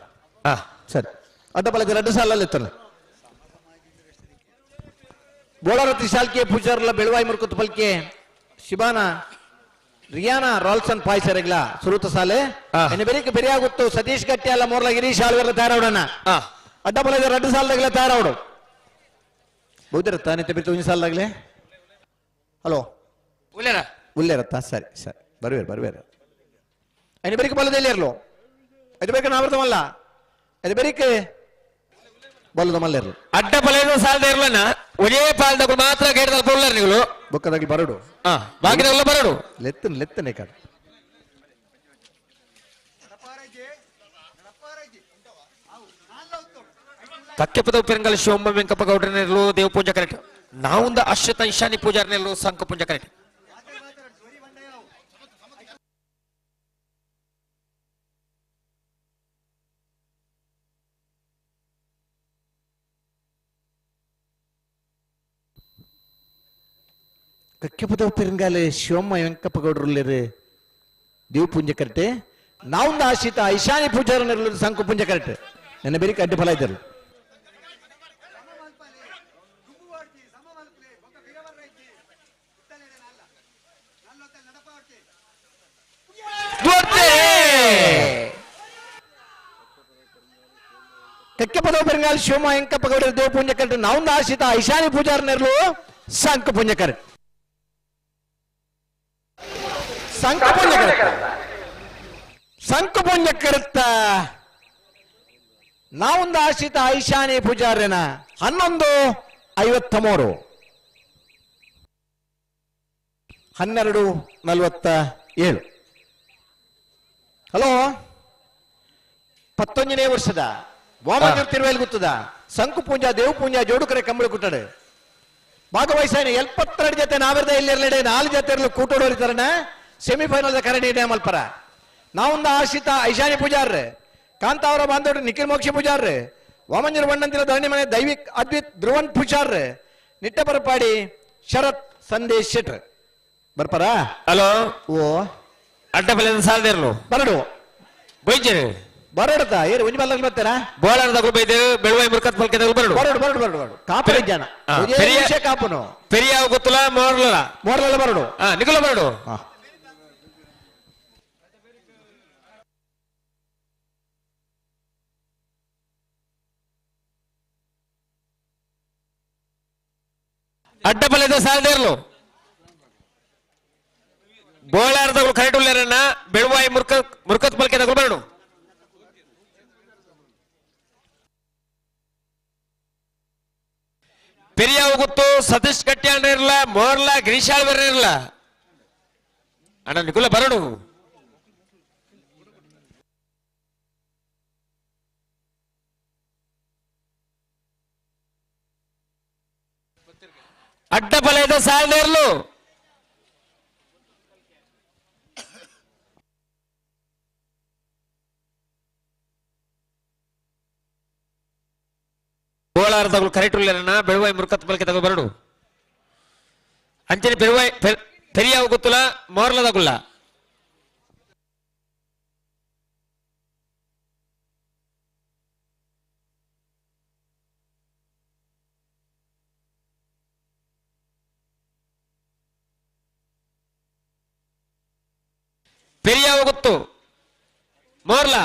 ಸರಿ ಅಡ್ಡ ಬಲದ ರಡ್ಡ ಸಾಲ ಎತ್ತಲ್ಲ ಬೋಳರತಿ ಶಾಲ್ಕೆ ಪೂಜಾರ್ಲ ಬೆಳವಾಯಿ ಮುರುಕುತ್ ಪಲ್ಕೆ ಶಿಬಾನ ರಿಯಾನಾ ರಾಲ್ಸನ್ ಪಾಯ್ಸರೆಗ್ಲ ಸುರುತ ಸಾಲೆ ಬೆರಿಕೆ ಬೆರಿಯಾಗುತ್ತು ಸತೀಶ್ ಗಟ್ಟಿ ಅಲ್ಲ ಮೋರ್ಲ ಗಿರೀಶ್ ಆಳ್ವರ್ಲ ತಯಾರವಡನ ಅಡ್ಡ ಬಲದ ರಡ್ಡು ಸಾಲದಾಗಲೇ ತಯಾರವಡು ಬೌದ್ಧರತ್ತ ನಿತ್ಯ ಬಿತ್ತು ಒಂಜಿ ಸಾಲದಾಗಲೇ ಹಲೋ ಉಲ್ಲೇರತ್ತ ಸರಿ ಸರಿ ಬರ್ಬೇರು അതിന് പേർക്ക് ബലതയില്ലായിരുന്നോ അത് പേർക്ക് ആവർത്തമല്ല അത് പേർക്ക് ಬಲದಮಲ್ಲೇರು ಅಡ್ಡ ಬಲದ ಸಾಲದ ಇರಲನ ಒರೇ ಪಾಲದ ಮಾತ್ರ ಗೇಡದ ಕೊಲ್ಲರ್ ನೀವು ಬೊಕ್ಕದಾಗಿ ಬರಡು ಬಾಕಿದೆಲ್ಲ ಬರಡು ಲೆತ್ತನೆ ಕಾಡು ಕಕ್ಕೆ ಪದವು ಪೆರಂಗಲ್ ಶಿವಮ್ಮ ವೆಂಕಪ್ಪ ಗೌಡ್ರನೆಲ್ಲೂ ದೇವ ಪೂಜಾ ಕರೆಕ್ಟ್ ನಾವುಂದ ಅಶ್ವತ ಈಶಾನಿ ಪೂಜಾರ್ನೆಲ್ಲೂ ಸಂಕ ಪೂಜಾ ಕರೆಕ್ಟ್ ಕಕ್ಕೆ ಪದವು ಪೆರಂಗಾಲೆ ಶಿವಮ್ಮ ವೆಂಕಪ್ಪ ಗೌಡ್ರುಲ್ಲೇರು ದೇವ ಪೂಜೆ ಕರೆಕ್ಟ್ ನಾವುಂದ ಆಶಿತ ಈಶಾನಿ ಪೂಜಾರನೆಲ್ಲೂ ಸಂಕ ಪೂಜೆ ಕರೆಕ್ಟ್ ನನ್ನ ಬೇರೆ ಅಡ್ಡ ಫಲ ಇದ್ದರು ಕಕ್ಕೆ ಪದವ ಪೆರಂಗಾಲ್ ಶಿವಮ್ಮ ವೆಂಕಪ್ಪ ಗೌಡ ದೇವ ಪೂಜೆ ಕರೆಕ್ಟ್ ನಾವುಂದ ಆಶಿತ ಈಶಾನಿ ಪೂಜಾರನೆಲ್ಲೂ ಸಂಕ ಪೂಜೆ ಕರೆಕ್ಟ್ ಸಂಕ ಪೂಜೆ ಕರೆಕ್ಟ್ ನಾವೊಂದು ಆಶ್ರಿತ ಐಶಾನಿ ಪೂಜಾರ್ಯನ 11:53 12:47 ಹಲೋ 19ನೇ ವರ್ಷದ ವಾಮನ ತಿರುವೇಲ್ ಗುತ್ತದ ಸಂಕು ಪೂಜಾ ದೇವ ಪೂಜಾ ಜೋಡುಕರೆ ಕಂಬಳ ಕುಟ್ಟಡೆ ಭಾಗವಹಿಸಾನೆ 72 ಜೊತೆ ನಾವಿರದ ಇಲ್ಲಿರಲಡೆ 4 ಜೊತೆ ಕೂಟೋಡೋರಿತಾರನ ಸೆಮಿಫೈನಲ್ ಕರಡಿ ಮಲ್ಪರ ನಾವೊಂದು ಆಶ್ರಿತ ಐಶಾನಿ ಪೂಜಾರ್ರೆ ಕಾಂತಾವರ ಬಾಂಧವ್ರು ನಿಖಿಲ್ ಮೋಕ್ಷಿ ಪೂಜಾರ್ರೆ ವಾಮಂಜರು ಬಣ್ಣಂತಿರ ಧರಣಿ ಮನೆ ದೈವಿಕ್ ಅದ್ವಿತ್ ಧ್ರುವನ್ ಪೂಜಾರ್ರೆ ನಿಟ್ಟ ಬರಪಾಡಿ ಶರತ್ ಸಂದೇಶ್ ಶೆಟ್ರ್ ಬರ್ಪಾರ ಹಲೋ ಓ ಅಡ್ಡ ಬಲದ ಸಾಲದ ಇರಲು ಬರಡು ಬೈಜರು ಬರಡತ ಏರು ಒಂಜಿ ಬಲ್ಲ ಬರ್ತಾರ ಬೋಳಾರದಾಗ ಬೈದು ಬೆಳವಾಯಿ ಮುರ್ಕತ್ ಪಲ್ಕದಾಗ ಬರಡು ಬರಡು ಕಾಪರಿ ಜನ ಕಾಪನು ಪೆರಿಯಾವ ಗೊತ್ತಲ್ಲ ಮೋರ್ಲ ಬರಡು ನಿಖಲ ಬರಡು ಅಡ್ಡ ಬಲದ ಸಾಲದ ಇರಲು ಬೋಳಾರದಗಳು ಕರೆಕ್ಟ್ ಉಳ್ಳರನ್ನ ಬೆಳವಾಯಿ ಮುರ್ಕತ್ ಪಲ್ಕದಾಗ ಬರಡು ಪೆರಿಯಾವ ಗೊತ್ತು ಸತೀಶ್ ಗಟ್ಟಿ ಅಣ್ಣ ಇರಲ್ಲ ಮೋರ್ಲ ಗಿರೀಶಾಳ್ ಬೇರೆ ಇರಲ್ಲ ಅಣ್ಣ ನಿಕುಲ ಬರಡು ಅಡ್ಡ ಬಲದ ಸಾಲದ ಇರಲು ಗೋಳಾರದಗಳು ಕರೆಕ್ಟ್ ಉಳ್ಳರನ್ನ ಬೆಳವಾಯಿ ಮುರ್ಕತ್ ಬಲ್ಕೆ ತಗೋ ಬರಡು ಅಂಚನೆ ಪೆರಿಯಾವು ಗುತ್ತುಲ ಮೋರ್ಲದ ಗುಲ್ಲ ಪೆರಿಯಾವು ಗುತ್ತು ಮೋರ್ಲಾ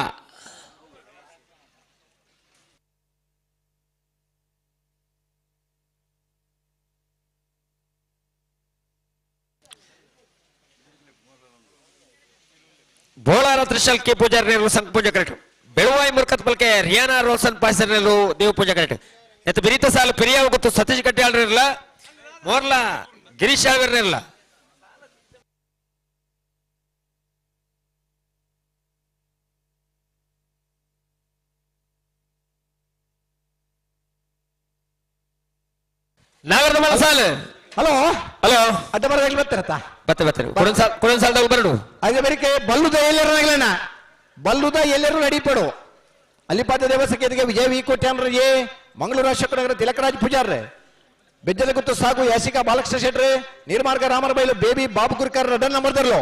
ಬೋಳಾರ ತ್ರಿಶಲ್ ಕೆ ಪೂಜಾರ್ ನೆರಳು ಸಂಘ ಪೂಜಾ ಕರೆಕ್ಟ್ ಬೆಳುವಾಯಿ ಮುರ್ಕತ್ ಬಲ್ಕೆ ರಿಯಾನಾ ರೋಲ್ಸನ್ ಪಾಯ್ಸರ್ ನೆರಳು ದೇವ ಪೂಜಾ ಕರೆಕ್ಟ್ ಎತ್ತು ಬಿರಿತ ಸಾಲು ಪೆರಿಯಾವು ಗೊತ್ತು ಸತೀಶ್ ಕಟ್ಯಾಳ್ರಿರಲ್ಲ ಮೋರ್ಲಾ ಗಿರೀಶ್ ಆಳ್ವಿರ್ನಿರಲ್ಲ ನಾಗರದ ಮಲ ಸಾಲು ಹಲೋ ಹಲೋ ಅಡ್ಡ ಬರದಾಗಿ ಬರ್ತಾರತ್ತ ಬತ್ತೆ ಕೊಡೊಂದು ಸಾಲದಾಗ ಬರಡು ಅದೇ ಬರಿಕೆ ಬಲ್ಲುದ ಎಲ್ಲರನ್ನ ಬಲ್ಲುದ ಎಲ್ಲರೂ ನಡೀಪಡು ಅಲ್ಲಿಪಾದ ದೇವಸ್ಥಕ್ಕೆ ಎದಿಗೆ ವಿಜಯ ವಿ ಕೋಟ್ಯಾನ್ರ ಏ ಮಂಗಳೂರು ಅಶೋಕ ನಗರ ತಿಲಕರಾಜ್ ಪೂಜಾರ್ರೆ ಬೆಜ್ಜದ ಗುತ್ತು ಸಾಗು ಯಾಸಿಕಾ ಬಾಲಕೃಷ್ಣ ಶೆಟ್ರಿ ನೀರ್ಮಾರ್ಗ ರಾಮರ ಬೈಲು ಬೇಬಿ ಬಾಬು ಕುರ್ಕರ್ ರಡನ್ ನಂಬರ್ದರ್ಲು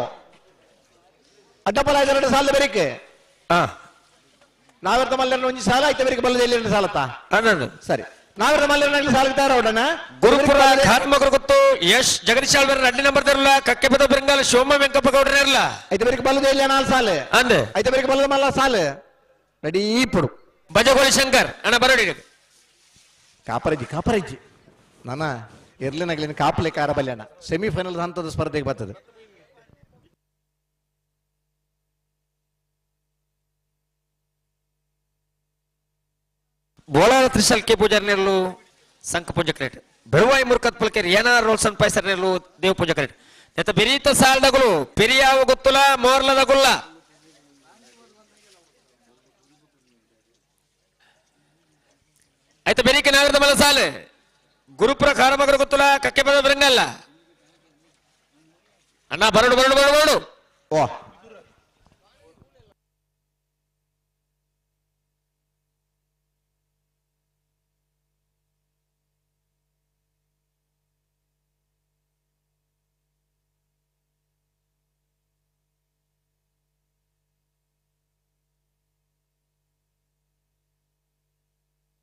ಅಡ್ಡಪಲ ಎರಡು ಸಾಲದ ಬರಿಕೆ ನಾಗರದ ಮಲ್ಲರ ಒಂಜಿ ಸಾಲ ಆಯ್ತು ಬರಿಕೆ ಬಲ್ಲುದ ಎಲ್ಲರ ಸಾಲತ್ತ ಸರಿ ನಾಗರದ ಮಲ್ಲರ ಸಾಲುತ್ತಾರ ಅವಡನ ಗುರುಪುರ ಖಾತ್ಮಗರು ಗೊತ್ತು ಯಶ್ ಜಗದೀಶ್ ಆಳ್ವರ್ ಅಡ್ಡಿ ನಂಬರ್ ಇರಲ್ಲ ಕಕ್ಕೆ ಪದ ಬೆಂಗಾಲ ಶಿವಮ್ಮ ವೆಂಕಪ್ಪ ಗೌಡ್ರ ಇರಲ್ಲ ಐತೆ ಬರಿಕೆ ಬಲ್ಲುದ ಇಲ್ಲ ನಾಲ್ ಸಾಲು ಅಂದೆ ಐತೆ ಬರಿಕೆ ಬಲ್ಲದ ಮಲ್ಲ ಸಾಲು ನಡೀ ಪಡು ಬಜಗೋಳಿ ಶಂಕರ್ ಅಣ್ಣ ಬರೋಡಿ ಕಾಪರಜ್ಜಿ ನಾನ ಇರ್ಲಿನಾಗ್ಲಿನ ಕಾಪಲೆ ಕಾರ ಬಲ್ಯಣ್ಣ ಸೆಮಿಫೈನಲ್ ಹಂತದ ಸ್ಪರ್ಧೆಗೆ ಬರ್ತದೆ ಬೋಳಾರ ತ್ರಿಶಲ್ ಕೆ ಪೂಜಾರ್ ನೆರಳು ಸಂಘ ಪೂಜಾ ಕರೆಕ್ಟ್ ಬೆಳುವಾಯಿ ಮುರ್ಕತ್ ಪಲ್ಕೆ ರಿಯಾನಾ ರೋಲ್ಸನ್ ಪಾಯ್ಸರ್ ನೆರಳು ದೇವ ಪೂಜಾ ಕರೆಕ್ಟ್ ಎತ್ತ ಬೆರೀತ ಸಾಲ್ದಗುಲು ಪೆರಿಯಾವು ಗೊತ್ತುಲ ಮೋರ್ಲದ ಗುಲ್ಲ ಆಯ್ತು ಬೆರೀಕೆ ನಾಗರದ ಮಲ ಸಾಲು ಗುರುಪುರ ಖಾರಮಗರು ಗೊತ್ತುಲ ಕಕ್ಕೆ ಪದ ಬರಂಗಲ್ಲ ಅಣ್ಣ ಬರಡು ಓ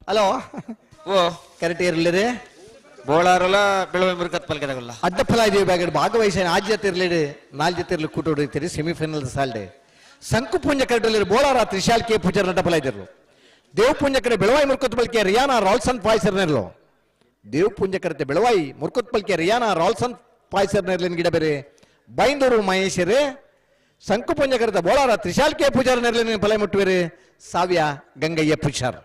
ಹಲೋ ಓ ಕರೆಕ್ಟ್ ಇರ್ಲಿರಿ ಬೋಳಾರಲ್ಲ ಬೆಳುವಾಯಿ ಮುರ್ಕತ್ ಪಲ್ಕೆ ತಗೊಲ್ಲ ಅಡ್ಡಫಲ ಇದೀವಿ ಬ್ಯಾಗಡ್ ಭಾಗವಹಿಸಿನ ಆಜ್ ಜೊತೆ ಇರ್ಲಿಡಿ ನಾಲ್ ಜೊತೆ ಇರ್ಲಿ ಕೂಟ ಹೊಡಿತೀರಿ ಸೆಮಿಫೈನಲ್ ಸಾಲ್ಡೆ ಸಂಕು ಪುಂಜ ಕರೆಕ್ಟ್ ಬೋಳಾರ ತ್ರಿಶಾಲ್ ಕೆ ಪೂಜಾರ್ ಅಡ್ಡಫಲ ಇದಿರ್ಲು ದೇವ್ ಪುಂಜ ಕಡೆ ಬೆಳವಾಯಿ ಮುರ್ಕತ್ ಪಲ್ಕೆ ರಿಯಾನಾ ರಾಲ್ಸನ್ ಪಾಯ್ಸರ್ ನೆರ್ಲು ದೇವ್ ಪುಂಜ ಕರೆತೆ ಬೆಳವಾಯಿ ಮುರ್ಕತ್ ಪಲ್ಕೆ ರಿಯಾನಾ ರಾಲ್ಸನ್ ಪಾಯ್ಸರ್ ನೆರ್ಲಿನ ಗಿಡ ಬೇರೆ ಬೈಂದೂರು ಮಹೇಶರೇ ಸಂಕು ಪುಂಜ ಕರೆತ ಬೋಳಾರ ತ್ರಿಶಾಲ್ ಕೆ ಪೂಜಾರ್ ನೆರ್ಲಿನ ಫಲ ಮುಟ್ಟುವಿರಿ ಸಾವ್ಯ ಗಂಗಯ್ಯ ಪೂಜಾರ್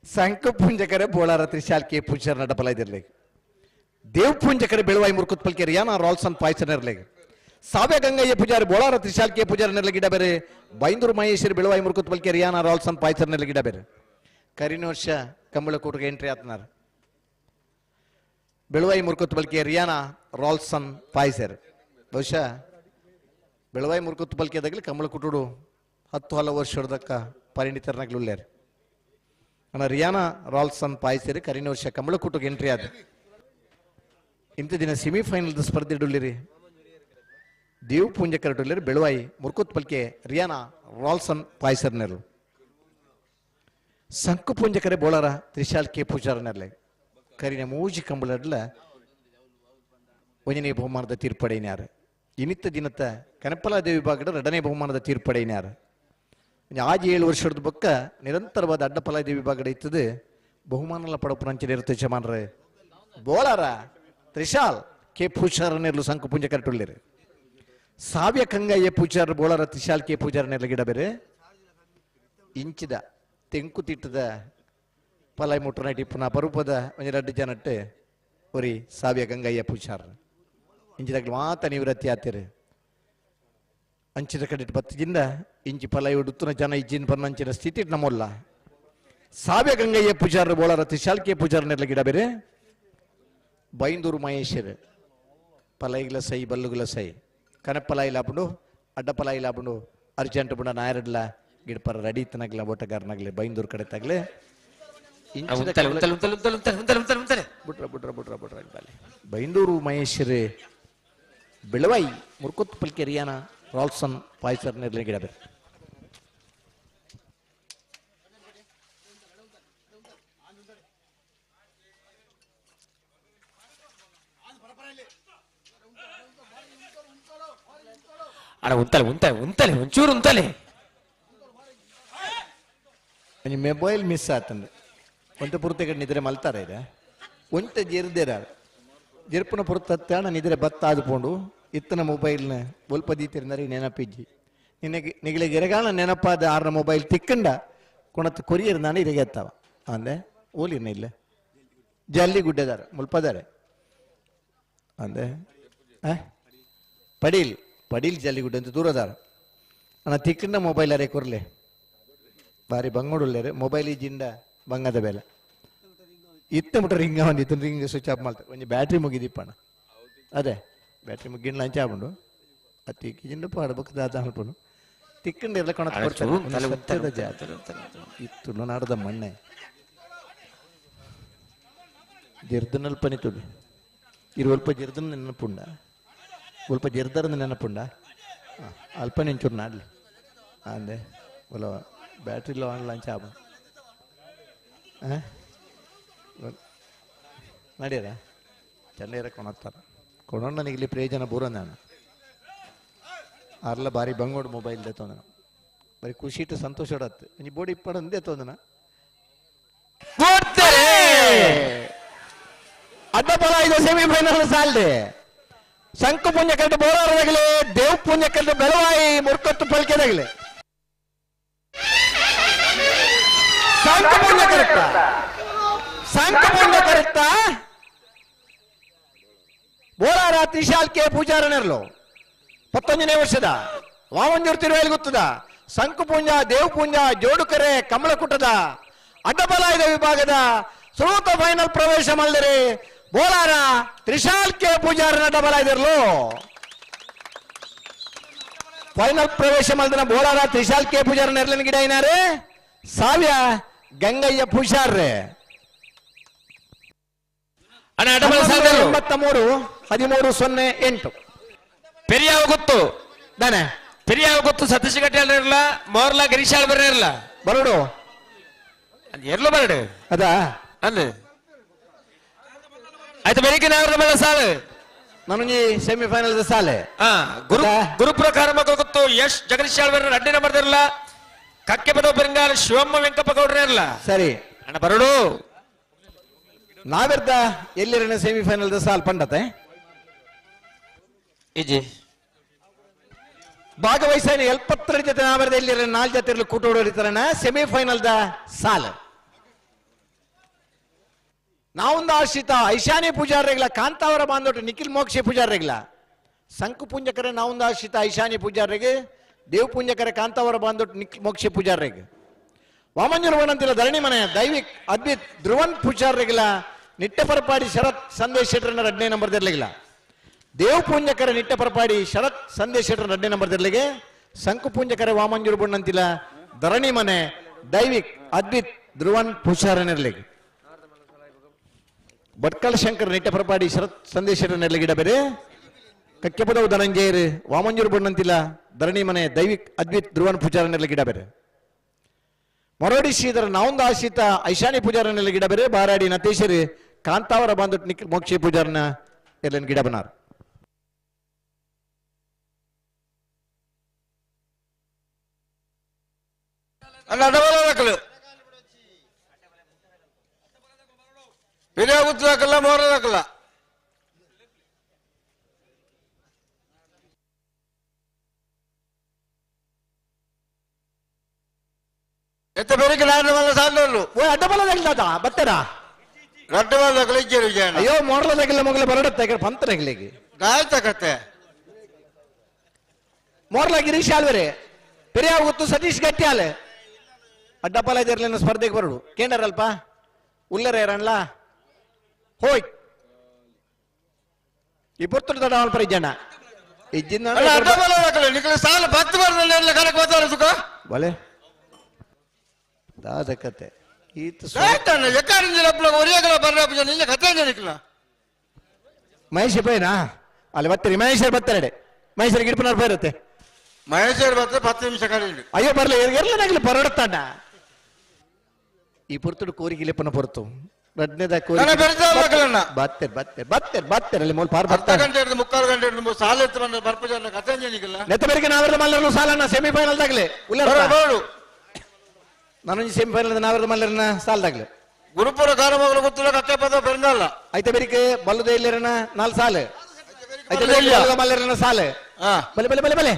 ಸಂಕ ಪುಂಜಕರೆ ಬೋಳಾರ ತ್ರಿಶಾಲ್ ಕೆ ಪೂಜಾರ್ ನಡಪಲ ಇದಿರ್ಲಿ ದೇವ್ ಪುಂಜಕರೆ ಬೆಳುವಾಯಿ ಮುರ್ಕುತ್ ಪಲ್ಕೆ ರಿಯಾನಾ ರಾಲ್ಸನ್ ಪಾಯ್ಸನ್ ಇರ್ಲಿ ಸಾವ್ಯ ಗಂಗಯ್ಯ ಪೂಜಾರಿ ಬೋಳಾರ ತ್ರಿಶಾಲ್ ಕೆ ಪೂಜಾರ್ ನೆರಲ ಗಿಡ ಬೇರೆ ಬೈಂದೂರು ಮಹೇಶ್ವರಿ ಬೆಳುವಾಯಿ ಮುರ್ಕುತ್ ಪಲ್ಕೆ ರಿಯಾನಾ ರಾಲ್ಸನ್ ಪಾಯ್ಸನ್ ನೆರಲ ಗಿಡ ಬೇರೆ ಕರಿನ ವರ್ಷ ಕಂಬಳ ಕೂಟಕ್ಕೆ ಎಂಟ್ರಿ ಆತ್ನಾರ ಬೆಳುವಾಯಿ ಮುರ್ಕುತ್ ಪಲ್ಕೆ ರಿಯಾನಾ ರಾಲ್ಸನ್ ಪಾಯ್ಸರ್ ಬಹುಶಃ ಬೆಳುವಾಯಿ ಮುರ್ಕುತ್ ಪಲ್ಕೆದಾಗಲಿ ಕಂಬಳ ಕೂಟುಡು 10 ಹಲವು ವರ್ಷದಕ್ಕ ಪರಿಣಿತರನಾಗ್ಲುಲ್ಲೇರು ಅಣ್ಣ ರಿಯಾನಾ ರಾಲ್ಸನ್ ಪಾಯ್ಸರಿ ಕರಿನ ವರ್ಷ ಕಂಬಳ ಕೂಟಕ್ಕೆ ಎಂಟ್ರಿ ಆದ ಇಂಥ ದಿನ ಸೆಮಿಫೈನಲ್ ಸ್ಪರ್ಧೆ ಇಡುಲ್ಲಿರಿ ದೇವ್ ಪೂಂಜ ಕರಟುಲ್ಲಿರಿ ಬೆಳುವಾಯಿ ಮುರ್ಕುತ್ ಪಲ್ಕೆ ರಿಯಾನಾ ರಾಲ್ಸನ್ ಪಾಯ್ಸರ್ನರು ಸಂಕು ಪೂಂಜ ಕರೆ ಬೋಳಾರ ತ್ರಿಶಾಲ್ ಕೆ ಪೂಜಾರನರ್ಲೆ ಕರಿನ ಮೂಜಿ ಕಂಬಳಡ್ಲ ಒಂಜನೇ ಬಹುಮಾನದ ತೀರ್ಪಡೆಯಿನ್ಯಾರ ಇನಿತ್ತ ದಿನತ್ತ ಕನಪಲಾದೇವಿ ವಿಭಾಗದ 2ನೇ ಬಹುಮಾನದ ತೀರ್ಪಡೆಯಿನ್ಯಾರ ಆಜ್ 7 ವರ್ಷದ ಬೊಕ್ಕ ನಿರಂತರವಾದ ಅಡ್ಡಪಲಾದೇವಿ ವಿಭಾಗದ ಇತ್ತದು ಬಹುಮಾನಲ ಪಡಪುನಂಚಿನ ಇರುತ್ತೆ ಚಮಾನ್ರೆ ಬೋಳಾರ ತ್ರಿಶಾಲ್ ಕೆ ಪೂಜಾರನೆರ್ಲು ಸಂಕು ಪುಂಜ ಕರಟುಳ್ಳಿರಿ ಸಾವ್ಯ ಕಂಗಯ್ಯ ಪೂಜಾರ ಬೋಳಾರ ತ್ರಿಶಾಲ್ ಕೆ ಪೂಜಾರನೆರ್ಲ ಗಿಡ ಬೇರೆ ಇಂಚಿದ ತೆಂಕುತಿಟ್ಟದ ಪಲಾಯ್ ಮುಟ್ಟ ನಟಿ ಪುನಃ ಬರುಪದ ಒಂದು 2 ಜನಟ್ಟು ಒರಿ ಸಾವ್ಯ ಗಂಗಯ್ಯ ಪೂಜಾರ ಇಂಚಿದಾಗ್ಲಿ ಮಾತ ನಿವೃತ್ತಿ ಆತಿರಿ ಅಂಚಿನ ಕಡೆ ಬತ್ತಿದಿಂದ ಇಂಚಿ ಪಲಾಯ್ ಉಡುತ್ತನ ಜನ ಇಜ್ಜಿನ ಪನ್ನಂಚಿನ ಸ್ಥಿತಿ ನಮ್ಮಲ್ಲ ಸಾವ್ಯ ಗಂಗಯ್ಯ ಪೂಜಾರ ಬೋಳಾರ ತ್ರಿಶಾಲ್ ಕೆ ಪೂಜಾರನೆರ್ಲ ಗಿಡ ಬೇರೆ ಬೈಂದೂರು ಮಹೇಶ್ವರ್ ಪಲೈಗ್ಲ ಸೈ ಬಲ್ಲುಗುಲ ಸೈ ಕನಪಲಾಯಿ ಲಾಪುಂಡು ಅಡ್ಡಪಲಾಯಿ ಲಾಪುಂಡು ಅರ್ಜೆಂಟ್ ಬುಡ ನಾಯರಡ್ಲ ಗಿಡಪರ ರೆಡಿ ತನಗ್ಲ ಬೋಟಗಾರನಾಗ್ಲಿ ಬೈಂದೂರು ಕಡೆ ತಗ್ಲೆ ಬೈಂದೂರು ಮಹೇಶ್ವರ್ ಬೆಳವಾಯಿ ಮುರ್ಕೊತ್ ಪಲ್ಕೆ ಹರಿಯಾಣ ರಾಲ್ಸನ್ ಪಾಯ್ಸರ್ ನಿರ್ಲಿ ಗಿಡ ಬೇರೆ ಅಣ್ಣ ಒಂಚೂರು ಉಂತಲೆ ಮೊಬೈಲ್ ಮಿಸ್ ಆತಂದ್ರೆ ಒಂಟ ಪುರ್ತೆ ಕಡೆ ನಿದ್ರೆ ಮಲ್ತಾರ ಇದೆ ಒಂಟ ಜೆರ್ದೇರ ಜೆರ್ಪುನ ಪುರತ್ತಾಣ ನಿದ್ರೆ ಬತ್ತ ಆದ್ಕೊಂಡು ಇತ್ತನ ಮೊಬೈಲ್ನ ಒಲ್ಪ ದೀತಿರಂದ್ರೆ ನೆನಪಿಜ್ಜಿ ನಿನಗೆ ಗೆರೆಗಾಣ ನೆನಪಾದ ಆರ್ನ ಮೊಬೈಲ್ ತಿಕ್ಕಂಡ ಕೊಣತ್ ಕೊರಿಯರ್ ನಾನು ಇರೆಗೆ ಎತ್ತಾವ ಅಂದೆ ಓಲಿನ ಇಲ್ಲ ಜಲ್ಲಿ ಗುಡ್ಡೆದಾರ ಮುಲ್ಪದಾರೆ ಅಂದೆ ಪಡೀಲ್ ಜಲ್ಲಿಗುಡ್ಡೆ ಅಂತ ದೂರದಾರ ಅಣ್ಣ ತಿಕ್ಕಂಡ ಮೊಬೈಲ್ ಅರೆ ಕೊರ್ಲೆ ಬಾರಿ ಬಂಗೋಡುಳ್ಳೇರೆ ಮೊಬೈಲ್ ಜಿಂಡ ಬಂಗದ ಬೇಲೆ ಇತ್ತ ಮುಟ್ಟ ರಿಂಗ ಒಂದಿತ್ತು ರಿಂಗ್ ಸ್ವಿಚ್ ಆಫ್ ಮಾಡ್ತಾರೆ ಒಂಜಿ ಬ್ಯಾಟ್ರಿ ಮುಗಿದಿಪ್ಪಣ್ಣ ಅದೇ ಬ್ಯಾಟ್ರಿ ಮುಗಿನ ಲಂಚ ಆಗ್ಬಿಡು ಅತಿ ಜಿಂಡ ಪಾಡ್ಬೇಕು ದಾದ ಅನ್ಪನು ತಿಕ್ಕಂಡ ಎಲ್ಲ ಕೊಣ ಇತ್ತು ನಾಡದ ಮಣ್ಣೆ ಜರ್ದನಲ್ಲಿ ಪನಿತುಡು ಇರುವಲ್ಪ ಜರ್ದನ ನೆನಪುಂಡ ಸ್ವಲ್ಪ ಜರ್ದರದ ನೆನಪುಂಡ ಅಲ್ಪ ನೆಂಚೂರು ನಾಡ್ಲಿ ಅಂದೆ ಒಲ ಬ್ಯಾಟ್ರಿలో ಲಂಚ ಆಬ ನಡಿಯರ ಚೆನ್ನೈರ ಕೊಣತ್ತಾರ ಕೊಣೋಣ ನನಗೆ ಇಲ್ಲಿ ಪ್ರಯೋಜನ ಬೂರ ನಾನು ಅರ್ಲ ಬಾರಿ ಬಂಗೋಡು ಮೊಬೈಲ್ ದೇತಂದನ ಬರೀ ಖುಷಿ ಇಟ್ಟು ಸಂತೋಷ ಹೊಡತ್ತೆ ನೀ ಬೋಡಿ ಇಪ್ಪಡ ದೇತಂದನ ಅಡ್ಡಪಲ ಇದು ಸೆಮಿಫೈನಲ್ ಸಾಲ್ದೆ ಶಂಕು ಪುಣ್ಯಕಲ್ಲು ಬೋರಾರದಾಗಲಿ ದೇವ್ ಪುಣ್ಯಕಲ್ಲು ಬೆಳವಾಯಿ ಮುರ್ಕೊತ್ತು ಪಲ್ಕೆದಾಗಲಿ ಶಂಕು ಪುಣ್ಯ ಕರೆಕ್ಟ ಬೋರಾರ ತ್ರಿಶಾಲ್ ಕೆ ಪೂಜಾರನೆರ್ಲು 19ನೇ ವರ್ಷದ ವಾಮಂಜೂರು ತಿರುವೇಲಿ ಗೊತ್ತದ ಶಂಕು ಪುಂಜ ದೇವ್ ಪುಂಜ ಜೋಡುಕರೆ ಕಮಲಕುಟದ ಅಡ್ಡಬಲಾಯದ ವಿಭಾಗದ ಸುರೂತ ಫೈನಲ್ ಪ್ರವೇಶ ಮಾಡಿದರೆ ಬೋಲಾರ ತ್ರಿಶಾಲ್ ಕೆ ಪೂಜಾರನ ಅಡ್ಡಬಲಾಯದಿರ್ಲು ಫೈನಲ್ ಪ್ರವೇಶ ಮಾಡಿದ ಬೋಲಾರ ತ್ರಿಶಾಲ್ ಕೆ ಪೂಜಾರ ನೆರ್ಲಿನ ಗಿಡ ಏನಾರೆ ಸಾವ್ಯ ಗಂಗಯ್ಯ ಪೂಜಾರ್ರೆ 93-13-08 ಪೆರಿಯಾವ ಗೊತ್ತು ದಾನೆ ಪೆರಿಯಾವ ಗೊತ್ತು ಸತೀಶ್ ಗಟ್ಟಿ ಇರಲ್ಲ ಮೋರ್ಲಾ ಗಿರೀಶಾಳ್ ಬರ್ರೆ ಇರಲ್ಲ ಬರಡು ಎರ್ಲು ಬರಡು ಅದಾ ಅನ್ನು ಆಯ್ತು ಬೆಳಿಗ್ಗೆ ಅವ್ರ ಮೇಲೆ ಸಾಲು ನನಗೆ ಸೆಮಿಫೈನಲ್ ಸಾಲೆ ಗುರು ಪ್ರಕಾರ ಮಕ್ಕಳು ಗೊತ್ತು ಯಶ್ ಜಗದೀಶಾಳ್ ಬರ್ರೆ ಅಡ್ಡಿ ನಂಬರ್ ಇರಲ್ಲ ಕಕ್ಕೆ ಬದೋ ಬೆಂಗಾಲ ಶಿವಮ್ಮ ವೆಂಕಪ್ಪ ಗೌಡ್ರೆ ಇರಲ್ಲ ಸರಿ ಅಣ್ಣ ಬರಡು ನಾವೆರ್ದ ಎಲ್ಲಿರನ ಸೆಮಿಫೈನಲ್ ಸಾಲ್ ಪಂಡತೆ ಇಜಿ ಭಾಗವಹಿಸ ಎಲ್ಪತ್ತರ ಜೊತೆ ನಾವೆರ್ದ ಎಲ್ಲಿರ 4 ಜೊತೆ ಕೂಟೋಡಿತಾರಣ ಸೆಮಿಫೈನಲ್ ದ ಸಾಲ್ ನಾವೊಂದು ಆಶ್ರಿತ ಐಶಾನಿ ಪೂಜಾರಿಗಳ ಕಾಂತಾವರ ಬಾಂಧೋಟ ನಿಖಿಲ್ ಮೋಕ್ಷಿ ಪೂಜಾರಿಗಳ ಶಂಕು ಪುಂಜಕರೆ ನಾವೊಂದು ಆಶ್ರಿತ ಐಶಾನಿ ಪೂಜಾರಿಗೆ ದೇವ್ ಪುಂಜಕರೆ ಕಾಂತಾವರ ಬಾಂಧೋಟ ನಿಖಿಲ್ ಮೋಕ್ಷಿ ಪೂಜಾರಿಗೆ ವಾಮಂಜೂರು ಬಣ್ಣಂತಿಲ್ಲ ಧರಣಿ ಮನೆ ದೈವಿಕ್ ಅದ್ವಿತ್ ಧ್ರುವನ್ ಪೂಜಾರಿಗಳ ನಿಟ್ಟಪರಪಾಡಿ ಶರತ್ ಸಂದೇಶ್ ಶೆಟ್ರನ್ನ 2ನೇ ನಂಬರ್ ದಿರ್ಲಿಲ್ಲ ದೇವ್ ಪೂಂಜಕರ ನಿಟ್ಟಪರಪಾಡಿ ಶರತ್ ಸಂದೇಶ್ ಶೆಟ್ರ 2ನೇ ನಂಬರ್ ದಿರ್ಲಿಗೆ ಶಂಕು ಪೂಂಜಕರೆ ವಾಮಂಜೂರು ಬಣ್ಣಂತಿಲ್ಲ ಧರಣಿ ಮನೆ ದೈವಿಕ್ ಅದ್ವಿತ್ ಧ್ರುವನ್ ಪೂಜಾರನಿರ್ಲಿಗೆ ಭಟ್ಕಳ ಶಂಕರ್ ನಿಟ್ಟಪರಪಾಡಿ ಶರತ್ ಸಂದೇಶ್ ಶೆಟ್ರ ನೆರ್ಲಿಗಿಡ ಬೇರೆ ಕಕ್ಕೆಪದವು ಧನಂಜಯರು ವಾಮಂಜೂರು ಬಣ್ಣಂತಿಲ್ಲ ಧರಣಿ ಮನೆ ದೈವಿಕ್ ಅದ್ವಿತ್ ಧ್ರುವನ್ ಪೂಜಾರನೆಲ್ಲ ಗಿಡ ಬೇರೆ ಮೊರೋಡಿ ಶ್ರೀಧರ ನಾವೊಂದು ಆಶ್ರಿತ ಐಶಾನಿ ಪೂಜಾರನೆಲ್ಲ ಗಿಡ ಬೇರೆ ಬಾರಾಡಿ ನತೇಶರು ಕಾಂತಾವರ ಬಾಂಧು ನಿಖಿಲ್ ಮೋಕ್ಷಿ ಪೂಜಾರನ ಎಲ್ಲ ಗಿಡ ಬನಾರ್ ಹಾಕಲ್ಲ ಮೋರ ಹಾಕಲ್ಲ ಎತ್ತ ಬೇರೆ ಅಡ್ಡಬಲದಾಗಿಲ್ಲ ಬತ್ತರ ಅಯ್ಯೋ ಮೋರ್ಲದಾಗಿಲ್ಲ ಮಗಳ ಬರಡತ್ತೆ ಪಂತನಾಗಿಲ್ಲಿಗೆ ಗಾಯತಕತ್ತೆ ಮೋರ್ಲ ಗಿರೀಶ್ ಆಳ್ವರೆ ಪೆರಿಯಾವ ಗೊತ್ತು ಸತೀಶ್ ಗಟ್ಟಿ ಆಲೆ ಅಡ್ಡಪಲ ಇದಿರ್ಲಿನ ಸ್ಪರ್ಧೆಗೆ ಬರಡು ಕೇಂದ್ರಲ್ಪ ಉಲ್ಲರ ಇರಣ್ಲ ಹೋಯ್ ಈ ಪುರ್ತುಡು ತಡ ಅವಳ ಪರಿಜನ ಇಜ್ಜಿನ ನಿಖಿಲ ಸಾಲ 10 ವರ್ಷ ಕರೆಕ್ಟ್ ಬರ್ತಾರೆ ಸುಖ ಬಲೆ ದಾದ ಕತೆ ಈತ ಮಹೇಶ್ ಪೈನಾ ಅಲ್ಲಿ ಬರ್ತೀರಿ ಮಹೇಶ್ವರ್ ಬರ್ತಾರೆ ಮಹೇಶ್ವರ್ ಗಿಡಪನವ್ರು ಬರುತ್ತೆ ಮಹೇಶ್ವರ್ ಬರ್ತಾರೆ 10 ನಿಮಿಷ ಕರೀಲಿ ಅಯ್ಯೋ ಬರ್ಲಿ ಎರ್ಲನಾಗ್ಲಿ ಪರಡತಾನ ಈ ಪುರ್ತುಡು ಕೋರಿಗೆ ಇಲೆಪ್ಪನ ಪೊರ್ತು ರಡ್ನೇದ ಬತ್ತೇರ್ ಬತ್ತೇರ್ ಬತ್ತೇರ್ ಬತ್ತೇರ್ ಅಲ್ಲಿ ಮೂಲ ಪಾರ್ ಬರ್ತಾರೆ ಗಂಟೆ ಹಿಡಿದು 3/4 ಗಂಟೆ ಹಿಡಿದು ಸಾಲ ಎತ್ತು ಬಂದ ಬರ್ಪಜನ ಕಥೆಂಜನಿಗಿಲ್ಲ ನೆತ್ತಬರಿಗೆ ನಾವೆಲ್ಲ ಮಲ್ಲರನ್ನು ಸಾಲನ ಸೆಮಿಫೈನಲ್ ದಾಗ್ಲೆ ಬರೋಡು ನಾನು ಸೆಮಿಫೈನಲ್ ನಾವೆಲ್ಲ ಮಲ್ಲರನ್ನ ಸಾಲದಾಗ್ಲೆ ಗುರುಪುರ ಕಾರಮಗಳು ಗೊತ್ತಿಲ್ಲ ಕತ್ತೆ ಪದ ಬೆಂದಲ್ಲ ಐತೆ ಬೆರಿಗೆ ಬಲ್ಲುದ ಇಲ್ಲರನ 4 ಸಾಲ ಐತೆ ಮಲ್ಲರನ್ನ ಸಾಲ ಬಲೆ ಬಲೆ ಬಲೆ ಬಲೆ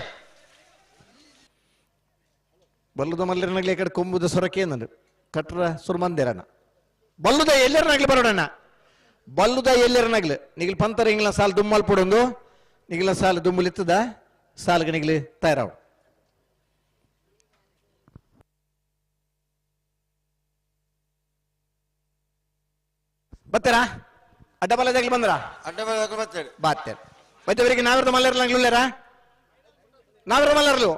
ಬಲ್ಲುದ ಮಲ್ಲರನಾಗ್ಲಿ ಈ ಕಡೆ ಕೊಂಬುದ ಸೊರಕೆ ಏನಂದ್ರೆ ಕಟ್ರ ಸುರ್ಮಂದಿರನ ಬಲ್ಲುದ ಎಲ್ಲರನಾಗ್ಲಿ ಬರೋಣ ಬಲ್ಲುದ ಎಲ್ಲರನಾಗ್ಲಿ ನಿಗಿಲ್ ಪಂತರ ಇಂಗ್ಲ ಸಾಲ ದುಮ್ಮಲ್ ಪಡೊಂದು ನಿಗಿಲ ಸಾಲ ದುಮ್ಮಲಿತ್ತದ ಸಾಲ್ಗೆ ನಿಗಿಲಿ ತಯಾರಾವ್ ಬತ್ತರಾ ಅಡ್ಡ ಬಲದಾಗ್ಲಿ ಬಂದ್ರ ಅಡ್ಡ ಬಲದಾಗ ಬರ್ತೇವೆ ಬಾತ್ತೇರ್ ಬೈತವರಿಗೆ ನಾವಿರದ ಮಲ್ಲರ್ಲಾಗ್ಲಿಲ್ಲರ ನಾವಿರದ ಮಲ್ಲರ್ಲು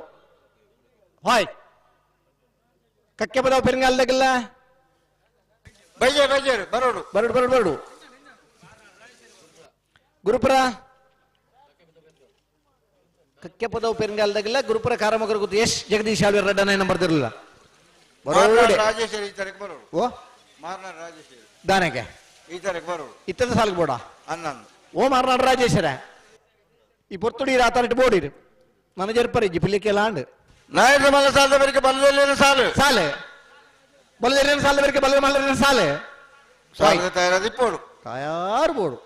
ಹಾಯ್ ಕಕ್ಕೆ ಬದಾವ್ ಪೆರಿಂಗಾಲ್ದಾಗಿಲ್ಲ ಬೈಜೆ ಬೈಜೆ ಬರೋಡು ಬರಡು ಬರಡು ಬರಡು ಗುರುಪುರ ಕಕ್ಕೆ ಪದವು ಪೆರಿಂಗಾಲ್ದಾಗಿಲ್ಲ ಗುರುಪುರ ಕಾರಮಗರು ಗೊತ್ತು ಯಶ್ ಜಗದೀಶ್ ಆಳ್ವಿ ರಡ್ಡನ ನಂಬರ್ ತಿರ್ಲಿಲ್ಲ ಬರೋಡೆ ರಾಜೇಶ್ವರಿ ಈ ತರಕ್ಕೆ ಬರೋಡು ಓ ಮಾರ್ನಾಡ್ ರಾಜೇಶ್ವರಿ ದಾನೆಗೆ ಈ ತರಕ್ಕೆ ಬರೋಡು ಇತ್ತದ ಸಾಲ್ಗೆ ಬೋಡ 11 ಓ ಮಾರ್ನಾಡ್ ರಾಜೇಶ್ವರ ಈ ಪೊರ್ತುಡಿ ರಾತಾನಿಟ್ಟು ಬೋಡಿರು ನನ್ನ ಜರ್ಪರಿಜ್ಜಿ ಪಿಲ್ಲಿಕ್ಕೆಲ್ಲ ಆಂಡ್ ನಾಯಕ ಮಲ್ಲ ಸಾಲದ ಬರಿಗೆ ಬಲ್ಲದಲ್ಲೇನು ಸಾಲು ಸಾಲೆ ಬಲ್ಲದೇನು ಸಾಲ ಬರಿಗೆ ಬಲ್ಲ ಮಲ್ಲ ಸಾಲೆ ಸಾಲದ ತಯಾರಾದ ಇಪ್ಪೋಡು ತಯಾರು ಬೋಡು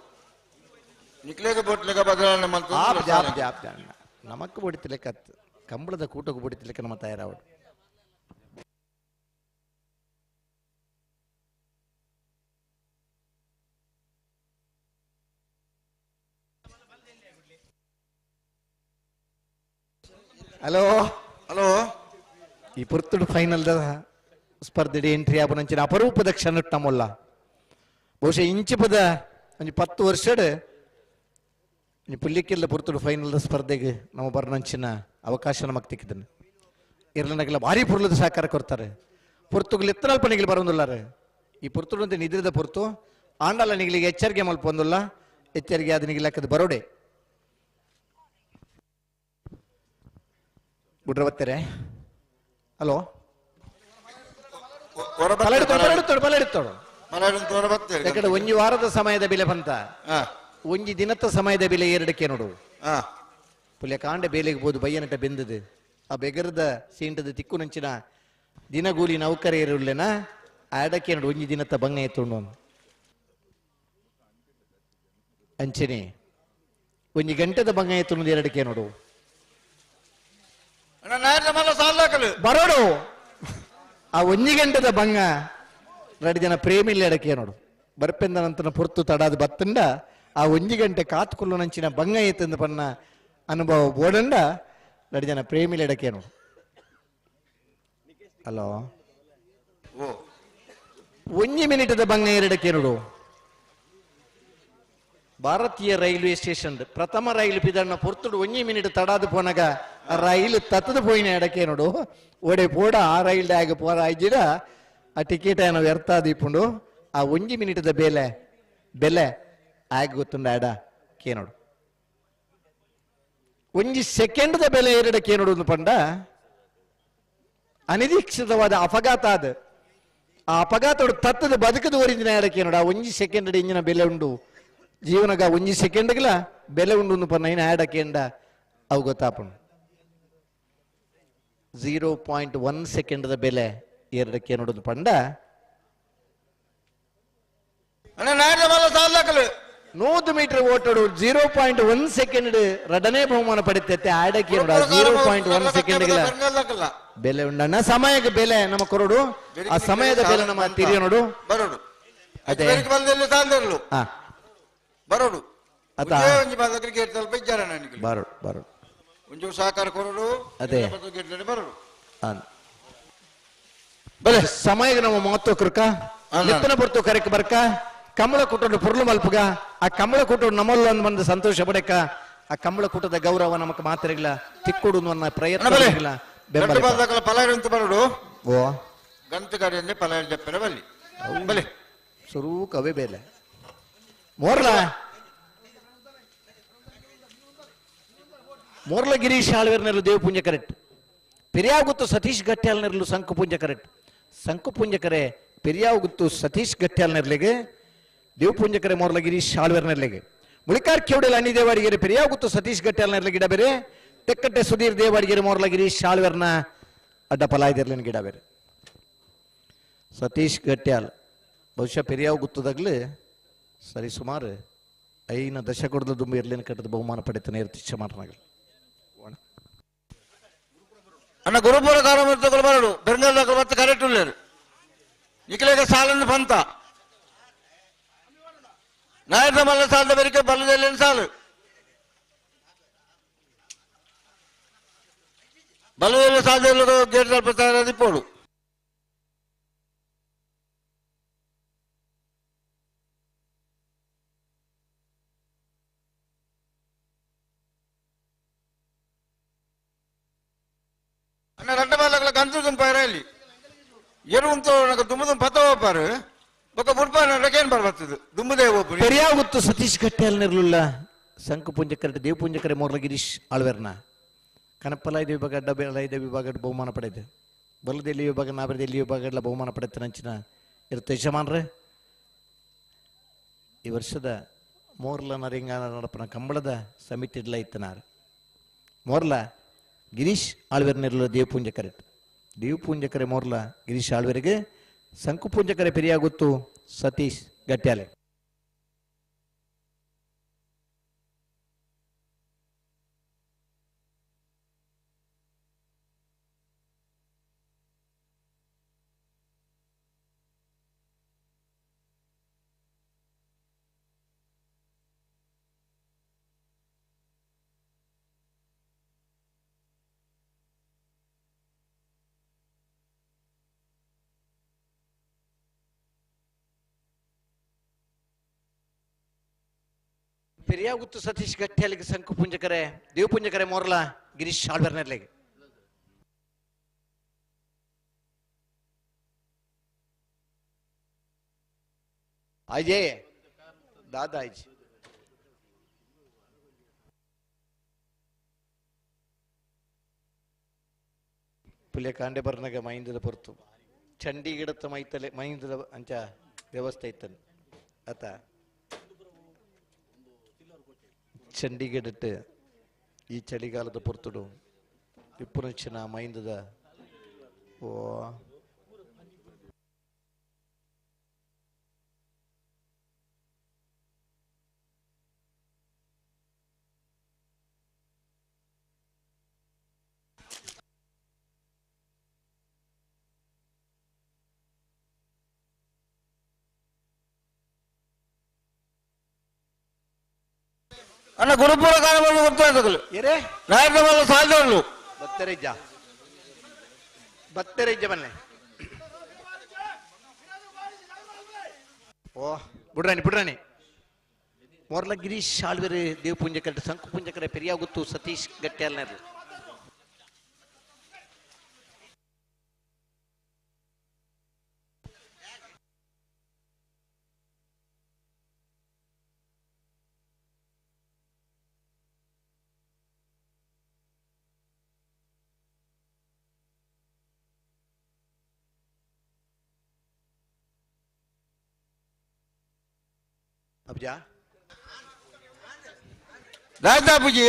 ನಿಕ್ಲೆಗೆ ಬೋಟ್ಲೆಗೆ ಬದಲಾವಣೆ ಮಾಡ್ತಾರೆ ಆಪ್ ಜಾಪ್ ಜಾಪ್ ಜಾಪ್ ನಮಕ್ ಬಡಿತಿಲೆಕ್ಕ ಕಂಬಳದ ಕೂಟಕ್ಕೆ ಬಡಿತಿಲೆಕ್ಕ ನಮ್ಮ ತಯಾರಾವಡು ಹಲೋ ಹಲೋ ಈ ಪುರ್ತುಡು ಫೈನಲ್ ಸ್ಪರ್ಧೆಡೆ ಎಂಟ್ರಿ ಆಪನಂಚಿನ ಅಪರೂಪದ ಕ್ಷಣ ನಮ್ಮಲ್ಲ ಬಹುಶಃ ಇಂಚು ಪದ ಒಂದು 10 ವರ್ಷಡ್ ಪುಲ್ಲಿಕ್ಕೆಲ್ಲ ಪುರ್ತುಡು ಫೈನಲ್ ಸ್ಪರ್ಧೆಗೆ ನಾವು ಬರ್ನಂಚಿನ ಅವಕಾಶ ನಮಗೆ ತಿಕ್ಕಿದ್ದಾನೆ ಇರ್ಲನಾಗೆಲ್ಲ ಭಾರಿ ಪುರ್ಲದ ಸಹಕಾರ ಕೊಡ್ತಾರೆ ಪುರ್ತುಗಳು ಎತ್ತನಲ್ಪ ನಿಗಲಿ ಬರೋದಿಲ್ಲಾರೆ ಈ ಪುರ್ತುಡು ಅಂತ ನಿದ್ರದ ಪುರ್ತು ಆಂಡಲ ನಿಗಲಿಗೆ ಎಚ್ಚರಿಕೆ ಮಲ್ಪ ಒಂದಿಲ್ಲ ಎಚ್ಚರಿಕೆ ಆದ ನಿಗಲಾಕದ ಬರೋಡೆ ಬಿಡ್ರ ಬತ್ತೇರೆ ಹಲೋ ಯಾಕಡೆ ಒಂಜಿ ವಾರದ ಸಮಯದ ಬೆಲೆ ಬಂತ ಒಂಜಿ ದಿನದ ಸಮಯದ ಬೆಲೆ ಎರಡಕ್ಕೆ ನೋಡು ಪುಲ್ಯ ಕಾಂಡೆ ಬೇಲೆಗೆ ಬೋದು ಬಯ್ಯನಟ ಬೆಂದದು ಆ ಬೆಗರದ ಸೀಂಟದ ತಿಕ್ಕು ನಂಚಿನ ದಿನಗೂಲಿ ನೌಕರಿಯರುಳ್ಳೇನ ಆಡಕ್ಕೆ ನೋಡು ಒಂಜಿ ದಿನದ ಬಂಗ ಎತ್ತುಂಡು ಅಂಚನೆ ಒಂಜಿ ಗಂಟೆದ ಬಂಗ ಎತ್ತುಂಡು ಎರಡಕ್ಕೆ ನೋಡು ಬರೋಡು ಆ ಒಂಜಿ ಗಂಟೆದ ಬಂಗ 2 ಜನ ಪ್ರೇಮಿಲ್ಲ ಎಡಕ್ಕೆ ನೋಡು ಬರ್ಪೆಂದ ನಂತರ ಪುರ್ತು ತಡಾದ ಬತ್ತಂಡ ಆ ಒಂಜಿ ಗಂಟೆ ಕಾತ್ಕೊಲ್ಲು ನಂಚಿನ ಬಂಗ ಏತಂದ ಪನ್ನ ಅನುಭವ ಬೋಡಂಡ 2 ಜನ ಪ್ರೇಮಿಲ್ಲ ಎಡಕ್ಕೆ ನೋಡು ಹಲೋ ಒಂಜಿ ಮಿನಿಟದ ಬಂಗ ಎರಡಕ್ಕೆ ನೋಡು ಭಾರತೀಯ ರೈಲ್ವೆ ಸ್ಟೇಷನ್ ಪ್ರಥಮ ರೈಲು ಪಿದಣ್ಣ ಪುರ್ತುಡು ಒಂಜಿ ಮಿನಿಟ್ ತಡಾದು ಪೋನಾಗ ರೈಲು ತತ್ತದ ಪೋಯಿನ ಎಡಕ್ಕೆ ನೋಡು ಓಡೆ ಪೋಡ ಆ ರೈಲ್ ಡ್ಯಾಗ್ ಪೋರ ಆಯ್ಜಿಡ ಆ ಟಿಕೆಟ್ ಏನೋ ವ್ಯರ್ಥ ದೀಪುಂಡು ಆ ಒಂಜಿ ಮಿನಿಟದ ಬೆಲೆ ಆಗ ಗೊತ್ತುಂಡ ಆಡ ಕೇ ನೋಡು ಒಂಜಿ ಸೆಕೆಂಡ್ದ ಬೆಲೆ ಎರಡಕ್ಕೆ ನೋಡು ಪಂಡ ಅನಿರೀಕ್ಷಿತವಾದ ಅಪಘಾತ ಅದ ಆ ಅಪಘಾತೋಡು ತತ್ತದ ಬದುಕದ ಓರಿಂದಿನ ಎಡಕ್ಕೆ ನೋಡು ಆ ಒಂಜಿ ಸೆಕೆಂಡ್ ಇಂಜಿನ ಬೆಲೆ ಉಂಡು ಜೀವನಗ ಒಂಜಿ ಸೆಕೆಂಡ್ಗಳ ಬೆಲೆ ಉಂಡು ಪನ್ನ ಇನ್ನ ಆಡಕ್ಕೆಂಡ ಅವು ಗೊತ್ತಾಪುಂಡು 0.1 ಸೆಕೆಂಡ್ ಬೆಲೆ ಎರಡಕ್ಕೆ ನೋಡುದು ಪಂಡ 100 ಮೀಟರ್ ಓಟೋಡು 0.1 ಸೆಕೆಂಡ್ ರಡನೆ ಬಹುಮಾನ ಪಡಿತೈತೆ ಆಡಕ್ಕೆ ನೋಡ 0.1 ಸೆಕೆಂಡ್ ಬೆಲೆ ಉಂಡಣ್ಣ ಸಮಯಕ್ಕೆ ಬೆಲೆ ನಮ್ಮ ಕೊರಡು ಆ ಸಮಯದ ಬೆಲೆ ನಮ್ಮ ತಿರಿಯ ನೋಡು ಬರೋಡು ಅದೇ ಬರೋಡು ಅದ ಕ್ರಿಕೆಟ್ ಸ್ವಲ್ಪ ಇದ್ದಾರ ನನಗೆ ಬರೋಡು ಬರೋಡು ಒಂಚೂರು ಸಹಕಾರ ಕೊರೋಡು ಅದೇ ಬರೋಡು ಬಲೆ ಸಮಯಕ್ಕೆ ನಮ್ಮ ಮಹತ್ವ ಕರ್ಕ ನಿತ್ತನ ಬರ್ತು ಕರೆಕ್ ಬರ್ಕ ಕಮಲ ಕುಟ್ಟೊಂಡು ಪುರ್ಲು ಮಲ್ಪುಗ ಆ ಕಂಬಳ ಕೂಟ ನಮ್ಮಲ್ಲಿ ಒಂದು ಬಂದು ಸಂತೋಷ ಪಡಕ ಆ ಕಂಬಳ ಕೂಟದ ಗೌರವ ನಮಕ್ ಮಾತ್ರೆಗಿಲ್ಲ ತಿಕ್ಕೊಡು ಅನ್ನೋ ಪ್ರಯತ್ನ ಇಲ್ಲ ಬೆಂಬಲ ಪಲಾಯಂತ ಬರೋಡು ಓ ಗಂತು ಗಾಡಿಯಲ್ಲಿ ಪಲಾಯ ಜಪ್ಪರ ಬಲ್ಲಿ ಬಲಿ ಸ್ವರೂಪ ಅವೇ ಬೇಲೆ ಮೋರ್ಲ ಗಿರೀಶ್ ಆಳ್ವೇರ್ನಲ್ಲೂ ದೇವಪುಂಜ ಕರೆಕ್ಟ್ ಪೆರಿಯಾಗುತ್ತು ಸತೀಶ್ ಗಟ್ಟ್ಯಾಲ್ನರ್ಲು ಸಂಕುಪುಂಜ ಕರೆಕ್ಟ್ ಸಂಕುಪುಂಜಕರೆ ಪೆರಿಯಾಗುತ್ತು ಸತೀಶ್ ಗಟ್ಟ್ಯಾಲ್ನರ್ಲೆಗೆ ದೇವಪುಂಜಕರೆ ಮೋರ್ಲ ಗಿರೀಶ್ ಆಳ್ವೇರ್ನರ್ಲೆಗೆ ಮುಳಿಕಾರ್ ಕೆವಡೆಲ್ ಅನಿ ದೇವಾಡಿಗೆರೆ ಪೆರಿಯಾಗುತ್ತು ಸತೀಶ್ ಗಟ್ಟ್ಯಾಲ್ನರ್ಲೆ ಗಿಡ ಬೇರೆ ತೆಕ್ಕಟ್ಟೆ ಸುಧೀರ್ ದೇವಾಡಿಗೆರೆ ಮೋರ್ಲ ಗಿರೀಶ್ ಆಳ್ವೇರ್ನ ಅಡ್ಡ ಪಲಾಯ್ದಿರ್ಲಿನ ಗಿಡ ಬೇರೆ ಸತೀಶ್ ಗಟ್ಟ್ಯಾಲ್ ಬಹುಶಃ ಪೆರಿಯಾವ್ ಗುತ್ತದಾಗ್ಲಿ ಸರಿ ಸುಮಾರು 5 ದಶಕದ ದುಂಬು ಇರ್ಲಿನ ಕಟ್ಟದ ಬಹುಮಾನ ಪಡೆತಾನೆ ಇರ್ತಿಚ್ಚ ಮಾತನಾಗಲಿ ಅಣ್ಣ ಗುರುಪುರ ಕಾರಮರ್ತಗಳು ಬರಡು ಬೆಂಗಳೂರು ಮತ್ತೆ ಕರೆಕ್ಟ್ ಉಳ್ಳೇರು ನಿಖಿಲೆಗೆ ಸಾಲನ್ನು ಬಂತ ನಾಯಕ ಮಲ್ಲ ಸಾಲದ ಬೆರಿಕೆ ಬಲ್ಲದಲ್ಲಿ ಸಾಲು ಬಲ್ಲದಲ್ಲಿ ಸಾಲದ ಗೇಟ್ ಸ್ವಲ್ಪ ದಿಪ್ಪೋಡು ಅಣ್ಣ ರೆಡ್ಡ ಬಾಲಗಳ ಗಂತು ದುಂಪಾಯಿರಲ್ಲಿ ಎರುಂತೋ ನನಗೆ ದುಮ್ಮದು ಪತ್ತವಪ್ಪಾರು ಬೊಕ್ಕ ಬುಡ್ಪಾನ ರಕೇನ್ ಬರ್ಬತ್ತದು ದುಮ್ಮದೇ ಒಬ್ಬರು ಪೆರಿಯಾಗುತ್ತು ಸತೀಶ್ ಗಟ್ಟ್ಯಾಲ್ನರ್ಲುಲ್ಲ ಸಂಕುಪುಂಜಕರೆ ದೇವಪುಂಜಕರೆ ಮೋರ್ಲ ಗಿರೀಶ್ ಆಳ್ವೇರ್ನ ಕನಪಲಾಯ್ದ ವಿಭಾಗ ಅಡ್ಡ ಬೆಲಾಯ್ದ ವಿಭಾಗ ಬಹುಮಾನ ಪಡೆದು ಬಲದಲ್ಲಿ ವಿಭಾಗ ನಾಬರದಲ್ಲಿ ವಿಭಾಗ ಎಲ್ಲ ಬಹುಮಾನ ಪಡೆದ ನಂಚಿನ ಇರುತ್ತೆ ಯಜಮಾನ್ರೆ ಈ ವರ್ಷದ ಮೋರ್ಲ ನರಿಂಗಾನ ನಡಪನ ಕಂಬಳದ ಸಮಿತಿ ಇಡ್ಲ ಇತ್ತನಾರ ಮೋರ್ಲ ಗಿರೀಶ್ ಆಳ್ವೇರ್ನಿರಲು ದೇವಪುಂಜಕರೆ ದೇವಪುಂಜಕರೆ ಮೋರ್ಲ ಗಿರೀಶ್ ಆಳ್ವೇರಿಗೆ ಸಂಕುಪುಂಜಕರೆ ಪೆರಿಯಾಗುತ್ತು ಸತೀಶ್ ಗಟ್ಟ್ಯಾಲೆ ಪೆರಿಯಾಗುತ್ತು ಸತೀಶ್ ಗಟ್ಟ್ಯಾಲಿಗೆ ಸಂಕುಪುಂಜಕರೆ ದೇವಪುಂಜಕರೆ ಮೋರ್ಲ ಗಿರೀಶ್ ಆಳ್ವೇರ್ನರ್ಲೆಗೆ ಆಯ್ಜೆ ದಾದಾ ಆಯ್ಜಿ ಪುಲ್ಯ ಕಾಂಡೆ ಬರ್ನಾಗ ಮೈಂದದ ಹೊರತು ಚಂಡೀಗಡತ್ತ ಮೈತಲೆ ಮೈಂದದ ಅಂಚ ವ್ಯವಸ್ಥೆ ಇತ್ತನ್ ಆತ ಚಂಡೀಗಢ ಈ ಚಳಿಗಾಲದ ಪೊರ್ತುಡು ಇಪ್ಪುನಂಚಿನ ಮೈಂದದ ಓ ಅಣ್ಣ ಗುರುಪುರ ಕಾರಮರ್ತ ಗೊತ್ತಾಗಲು ಏರೇ ನಾಯಕ ಮಲ್ಲ ಸಾಲದವಳು ಬತ್ತೆರಜ್ಜ ಬನ್ನೆ ಓ ಬಿಡ್ರಾಣಿ ಮೋರ್ಲ ಗಿರೀಶ್ ಆಳ್ವೇರು ದೇವಪುಂಜಕರೆ ಸಂಕುಪುಂಜಕರೆ ಪೆರಿಯಾಗುತ್ತು ಸತೀಶ್ ಗಟ್ಟ್ಯಾಲ್ನರ್ ಅಬ್ಜಾ ರಾಜಾಪುಜಿ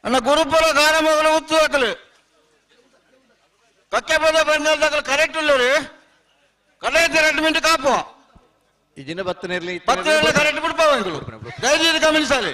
ಅಣ್ಣ ಗುರುಪುರ ಗಾನಮಗನ ಉತ್ತು ಹಾಕಲು ಕಕ್ಕೆ ಪದ ಬಂದ ಕರೆಕ್ಟ್ ಇಲ್ಲ ರೀ ಕಲೆಯತ್ತೆ 2 ಮಿನಿಟ್ ಕಾಪು ಇದನ್ನ ಬತ್ತನಿರ್ಲಿ ಕರೆಕ್ಟ್ ಬಿಡ್ಪಾವ ದಯವಿಟ್ಟು ಗಮನಿಸಲಿ.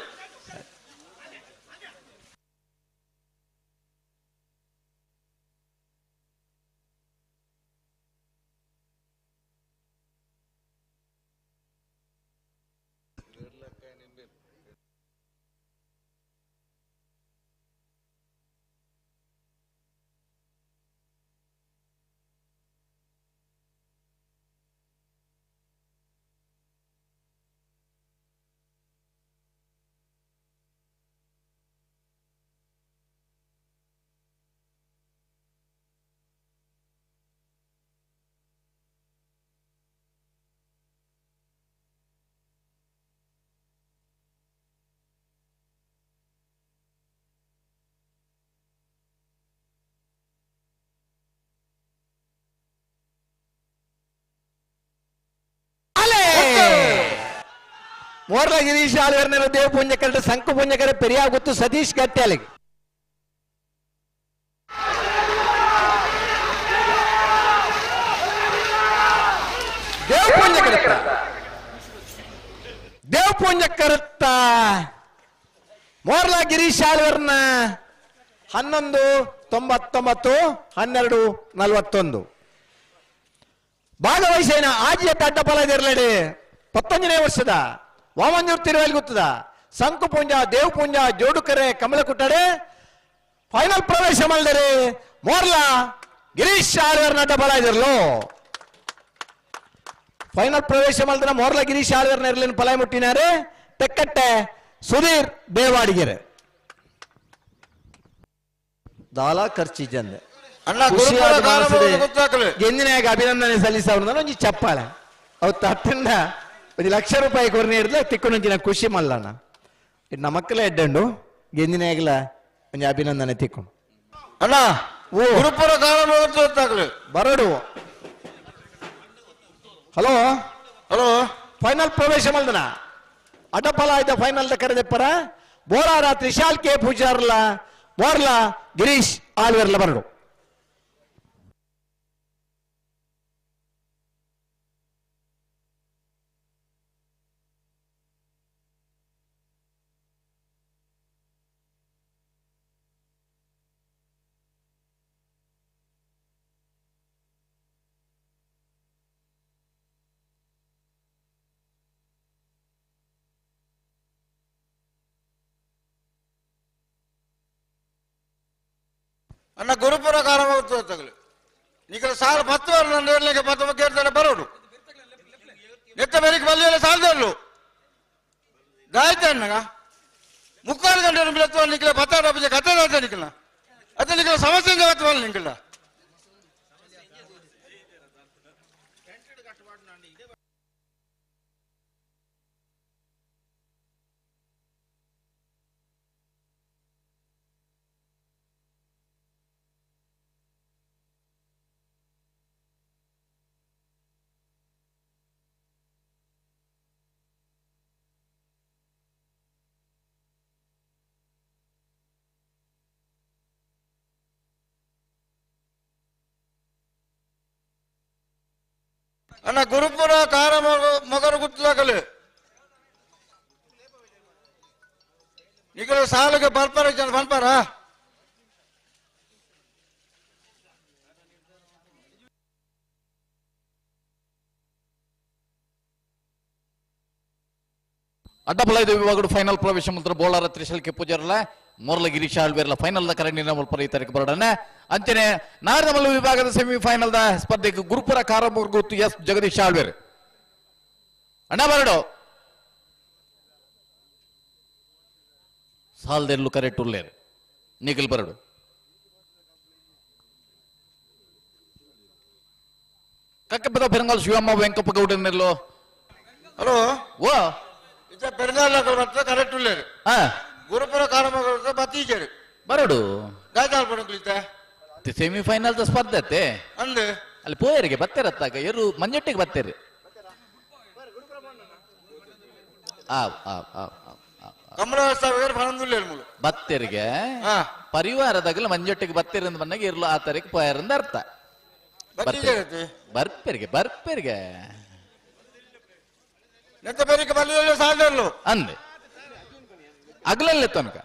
ಮೋರ್ಲ ಗಿರೀಶ್ ಆಳ್ವೇರ್ನರ ದೇವ್ ಪುಂಜಕರ ಸಂಕು ಪುಂಜಕರ ಪೆರಿಯಾಗುತ್ತು ಸತೀಶ್ ಗಟ್ಟ್ಯಾಲಿಗೆ ದೇವ್ ಪುಂಜಕರತ್ತ ಮೋರ್ಲ ಗಿರೀಶ್ ಆಳ್ವೇರ್ನ 1199 1241 ಭಾಗವಹಿಸಿನ ಆಜಿಯ ಅಡ್ಡಫಲ ಇದಿರಲಡಿ 19ನೇ ವರ್ಷದ ವಾಮಂಜೂರ್ ತಿರುವಲ್ಲಿ ಗೊತ್ತದ ಸಂಕು ಪುಂಜ ದೇವ್ ಪುಂಜ ಜೋಡುಕರೆ ಕಮಲ ಕುಟ್ಟಡೆ ಫೈನಲ್ ಪ್ರವೇಶ ಮಾಡಿದರೆ ಮೋರ್ಲ ಗಿರೀಶ್ ಆಳ್ವೇರ್ನ ಅಡ್ಡಫಲ ಇದಿರಲು ಫೈನಲ್ ಪ್ರವೇಶ ಮಾಡಿದ್ರೆ ಮೋರ್ಲ ಗಿರೀಶ್ ಆಳ್ವೇರ್ನ ಇರಲಿನ ಫಲ ಮುಟ್ಟಿನಾರೆ ತೆಕ್ಕಟ್ಟೆ ಸುಧೀರ್ ದೇವಾಡಿಗೆರೆ ದಾಲ ಖರ್ಚಿ ಜಂದೆ ಗೆಂದಿನಾಗ ಅಭಿನಂದನೆ ಸಲ್ಲಿಸವ್ರ ಒಂಜಿ ಚಪ್ಪಾಳೆ ಅವು ತಟ್ಟಂಡ 1 ಲಕ್ಷ ರೂಪಾಯಿ ಕೊರ್ನೆ ಹಿಡಿದ್ರೆ ತಿಕ್ಕೊಂಡೊಂಚಿನ ಖುಷಿ ಮಲ್ಲಣ್ಣ ಇನ್ನು ನಮ್ಮಕ್ಕಲೇ ಎಡ್ಡಂಡು ಗೆಂದಿನಾಗಲ ಒಂಜಿ ಅಭಿನಂದನೆ ತಿಕ್ಕೊಂಡು ಅಣ್ಣ ಗುರುಪುರ ಕಾಲ ಬರಡು ಹಲೋ ಹಲೋ ಫೈನಲ್ ಪ್ರವೇಶ ಮಲ್ದನ ಅಡ್ಡಫಲ ಆಯ್ತ ಫೈನಲ್ ಕರೆದೆಪ್ಪರ ಬೋರಾರ ತ್ರಿಶಾಲ್ ಕೆ ಪೂಜಾರ್ಲ ಮೋರ್ಲ ಗಿರೀಶ್ ಆಳ್ವೇರ್ಲ ಬರಡು ಅಣ್ಣ ಗುರುಪುರ ಕಾರವಾಗಲಿ ನೀಗ ಸಾಲ 10 ವಾರ ನನ್ನ ಇರ್ಲಿಕ್ಕೆ 10 ಕೇಳ್ತಾನೆ ಬರೋಡು ಎತ್ತ ಬೇರೆ ಬಲ್ಲಿಯಲ್ಲ ಸಾಲದಲ್ಲು ಗಾಯ್ತ ಅಣ್ಣಗ 3 ಗಂಟೆ ಬಿಡುತ್ತೋ ನಿಕ್ಲ 10 ರೂಪಾಯಿ ಕತೆ ದಾತ ನಿಕ್ಲ ಅದ ನಿಕ್ಲ ಸಮಸ್ಯೆ ಜಾವತ್ತವಲ್ಲ ನಿಕ್ಲ ಅಣ್ಣ ಗುರುಪುರ ಕಾರ ಮಗರು ಗುತ್ತಲಾಗಲಿ ಈಗ ಸಾಲಿಗೆ ಬರ್ಪಾರ ಬನ್ಪಾರ ಅಡ್ಡಫಲ ಇದು ವಿಭಾಗದ ಫೈನಲ್ ಪ್ರವೇಶ ಮಂತ್ರ ಬೋಳಾರ ತ್ರಿಶಲ್ ಕೆ ಪೂಜಾರಲ್ಲ ಮೋರ್ಲ ಗಿರೀಶ್ ಆಳ್ವೇರ್ಲ ಫೈನಲ್ ದ ಕರೆಂಡಿನ ಮುಲ್ಪರ ಈ ತಾರೀಕು ಬರೋಣ ಅಂಚನೆ ನಾರದ ಮಲ್ಲ ವಿಭಾಗದ ಸೆಮಿಫೈನಲ್ ದ ಸ್ಪರ್ಧೆಗೆ ಗುರುಪುರ ಕಾರಮೂರ್ಗುತ್ತು ಎಸ್ ಜಗದೀಶ್ ಆಳ್ವೇರ್ ಅಣ್ಣ ಬರಡು ಸಾಲ್ದೆರ್ಲು ಕರೆಕ್ಟ್ ಉರ್ಲೇರು ನಿಖಿಲ್ ಬರಡು ಕಕ್ಕಪದ ಪೆರಂಗಾಲ್ ಶಿವಮ್ಮ ವೆಂಕಪ್ಪ ಗೌಡನೆಲ್ಲೋ ಹಲೋ ಓ ಪೆರಂಗಾಲ್ ಕರೆಕ್ಟ್ ಉಳ್ಳೇರು ಗುರುಪುರ ಕಾರಮಗರು ಬತ್ತೀಜರು ಬರಡು ಗಾಯತಾಲ್ ಪಡಕ್ಲಿತ್ತ ಸೆಮಿಫೈನಲ್ ದ ಸ್ಪರ್ಧೆ ಅಂದೆ ಅಲ್ಲಿ ಪೋಯರಿಗೆ ಬತ್ತೇರತ್ತಾಗ ಎರು ಮಂಜಟ್ಟಿಗೆ ಬತ್ತೇರಿ ಕಂಬಳ ಸ್ಥಾಪಕರು ಫಣಂದುಲ್ಲ ಮೂಲ ಬತ್ತೆರಿಗೆ ಹಾ ಪರಿವಾರದಾಗಲ ಮಂಜೊಟ್ಟಿಗೆ ಬತ್ತೆರಿಂದ ಮನೆಗೆ ಇರ್ಲು ಆ ತರಕ್ಕೆ ಪೋಯರಿಂದ ಅರ್ಥ ಬತ್ತಿಗೆ ಬರ್ಪೆರಿಗೆ ನೆತ್ತ ಬೇರೆ ಬಲ್ಲಿಯಲ್ಲೇ ಸಾಲದಲ್ಲೂ ಅಂದೆ ಅಗಲಲ್ಲೇ ತನಕ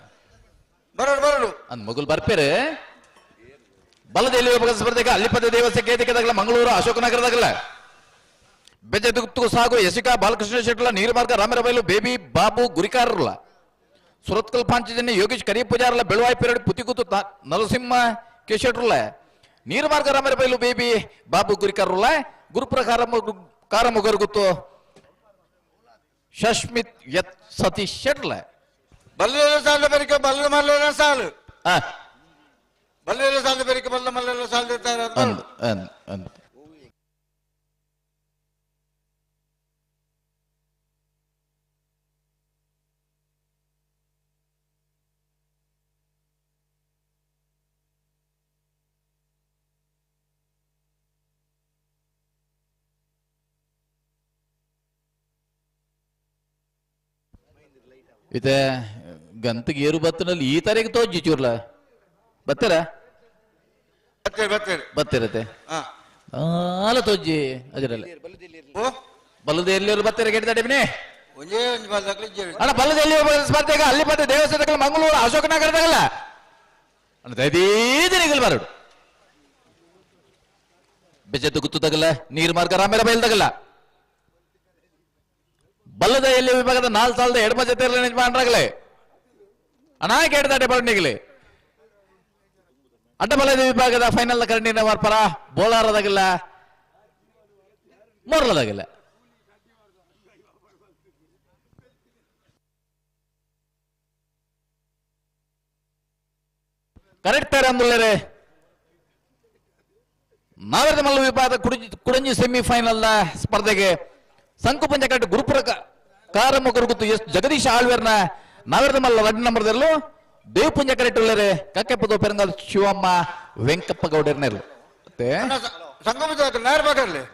ಬರೋಡು ಅಂದ್ ಮಗುಲ್ ಬರ್ಪೇರೆ ಬಲದಲ್ಲಿ ಸ್ಪರ್ಧೆಗೆ ಅಲ್ಲಿಪದ ದೇವಸ್ಥೆ ಕೇದಿಕದಾಗಲ ಮಂಗಳೂರು ಅಶೋಕನಗರದಾಗಲ ಬೆಜದುಕ್ತು ಸಾಗು ಯಶಿಕಾ ಬಾಲಕೃಷ್ಣ ಶೆಟ್ಲ ನೀರುಮಾರ್ಗ ರಾಮರಬೈಲು ಬೇಬಿ ಬಾಬು ಗುರಿಕಾರಲ್ಲ ಸುರತ್ಕಲ್ ಪಾಂಚಜನ್ಯ ಯೋಗೇಶ್ ಕರಿ ಪೂಜಾರಲ್ಲ ಬೆಳವಾಯಿ ಪೇರಡಿ ಪುತಿಕುತು ನರಸಿಂಹ ಕೇಶಟ್ರಲ್ಲ ನೀರುಮಾರ್ಗ ರಾಮರಬೈಲು ಬೇಬಿ ಬಾಬು ಗುರಿಕಾರಲ್ಲ ಗುರುಪುರ ಕಾರಮುಗರ್ಗುತ್ತು ಶಶ್ಮಿತ್ ಯತ್ ಸತೀಶ್ ಶೆಟ್ಲ ಬಲ್ಲಿಯಲ್ಲೇ ಸಾಲ ಬೇರೆ ಬಲ್ಲ ಮಲ್ಲ ಸಾಲು ಬಲ್ಲಿಯಲ್ಲೇ ಸಾಲ ಬೇರೆ ಬಲ್ಲ ಮಲ್ಲ ಸಾಲ ಇತೆ ಗಂತಿಗೆ ಏರು ಬತ್ತನಲ್ಲಿ ಈ ತರಗೆ ತೋಜಿ ಚೂರ್ಲ ಬತ್ತೀರ ಬತ್ತಿರತ್ತೆ ಆಲ ತೋಜಿ ಅದ್ರಲ್ಲಿ ಬಲ್ಲದ ಎಲ್ಲಿಯವರು ಬತ್ತೀರ ಗೆಡ್ದಾಡಿಬಿನಿ ಅಣ್ಣ ಬಲ್ಲದ ಎಲ್ಲಿ ಸ್ಪರ್ಧೆಗ ಅಲ್ಲಿ ಮತ್ತೆ ದೇವಸ್ಥಾನಗಳ ಮಂಗಳೂರು ಅಶೋಕನಗರದಾಗಲ್ಲ ಅಣ್ಣ ದೈದೀನಿಗಲ್ ಬರಡು ಬೆಜದ್ದು ಗುತ್ತುದಾಗಲ್ಲ ನೀರು ಮಾರ್ಗ ರಾಮೇರ ಬಯಲ್ದಾಗಲ್ಲ ಬಲ್ಲದ ಎಲ್ಲಿ ವಿಭಾಗದ 4 ಸಾಲದ ಎಡಮ ಜೊತೆ ಯಜಮಾನರಾಗಲೇ ಅಣ್ಣ ಕೇಳ್ದಾಟೆ ಬರಣಿಗಲಿ ಅಡ್ಡಬಲದ ವಿಭಾಗದ ಫೈನಲ್ ಕರಣಿನ ಪರ ಬೋಲಾರದಾಗಿಲ್ಲ ಮೊರಲದಾಗಿಲ್ಲ ಕರೆಕ್ಟ್ ಅಂದುಳ್ಳರೆ ನಾವೆರದ ಮಲ್ಲ ವಿಭಾಗದ ಕುಡಂಜಿ ಸೆಮಿಫೈನಲ್ ಸ್ಪರ್ಧೆಗೆ ಸಂಕು ಪಂಚಕಟ್ಟು ಗುರುಪುರ ಕಾರಮುಗರುಗುತ್ತು ಎಸ್ ಜಗದೀಶ್ ಆಳ್ವೇರ್ನ ನಾವೆರದ ಮಲ್ಲ 2 ನಂಬರ್ದಲ್ಲೂ ದೇವ್ ಪುಂಜ ಕರೆಕ್ಟ್ ಉಳ್ಳರೆ ಕಕ್ಕೆಪ್ಪದು ಪೆರಂಗಾಲ್ ಶಿವಮ್ಮ ವೆಂಕಪ್ಪ ಗೌಡರ್ನೆರು ಮತ್ತೆ ಸಂಗಮದ ನೇರ ಬಾಗರ್ಲಿ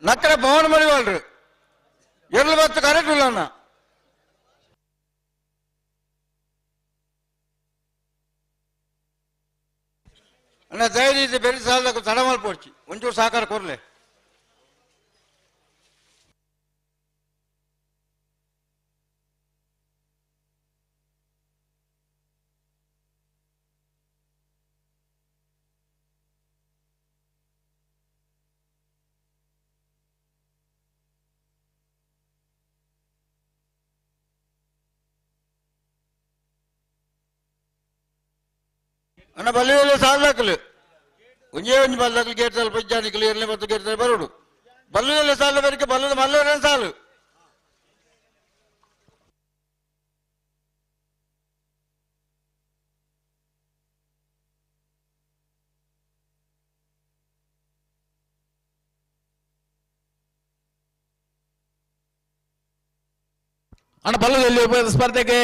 ನಕ್ಕರ ಭವನ ಮಡಿವಾಳ್ರಿ ಎರ್ಲು ಬತ್ತು ಕರೆಕ್ಟ್ ಇಲ್ಲ ಅಣ್ಣ ಅಣ್ಣ ದಯವಿಟ್ಟು ಬೆರಿ ಸಾಲದ ತಡ ಮಲ್ಪೋಡ್ಚಿ ಒಂಚೂರು ಸಾಕಾರ ಕೊರ್ಲೆ ಅಣ್ಣ ಬಲ್ಲಿಯಲ್ಲಿ ಸಾಲದಾಕಲು ಒಂಜೇ ಒಂಜಿ ಬಲ್ಲದಾಕಲು ಗೇಟ್ದಲ್ಲಿ ಪಜ್ಜಾನಿಕಲು ಎರಡನೇ ಮತ್ತು ಗೇಟ್ದಲ್ಲಿ ಬರೋಡು ಬಲ್ಲಿಯಲ್ಲಿ ಸಾಲ ಬರಿಕೆ ಬಲ್ಲದ ಮಲ್ಲ ಸಾಲು ಅಣ್ಣ ಬಲ್ಲದಲ್ಲಿ ಸ್ಪರ್ಧೆಗೆ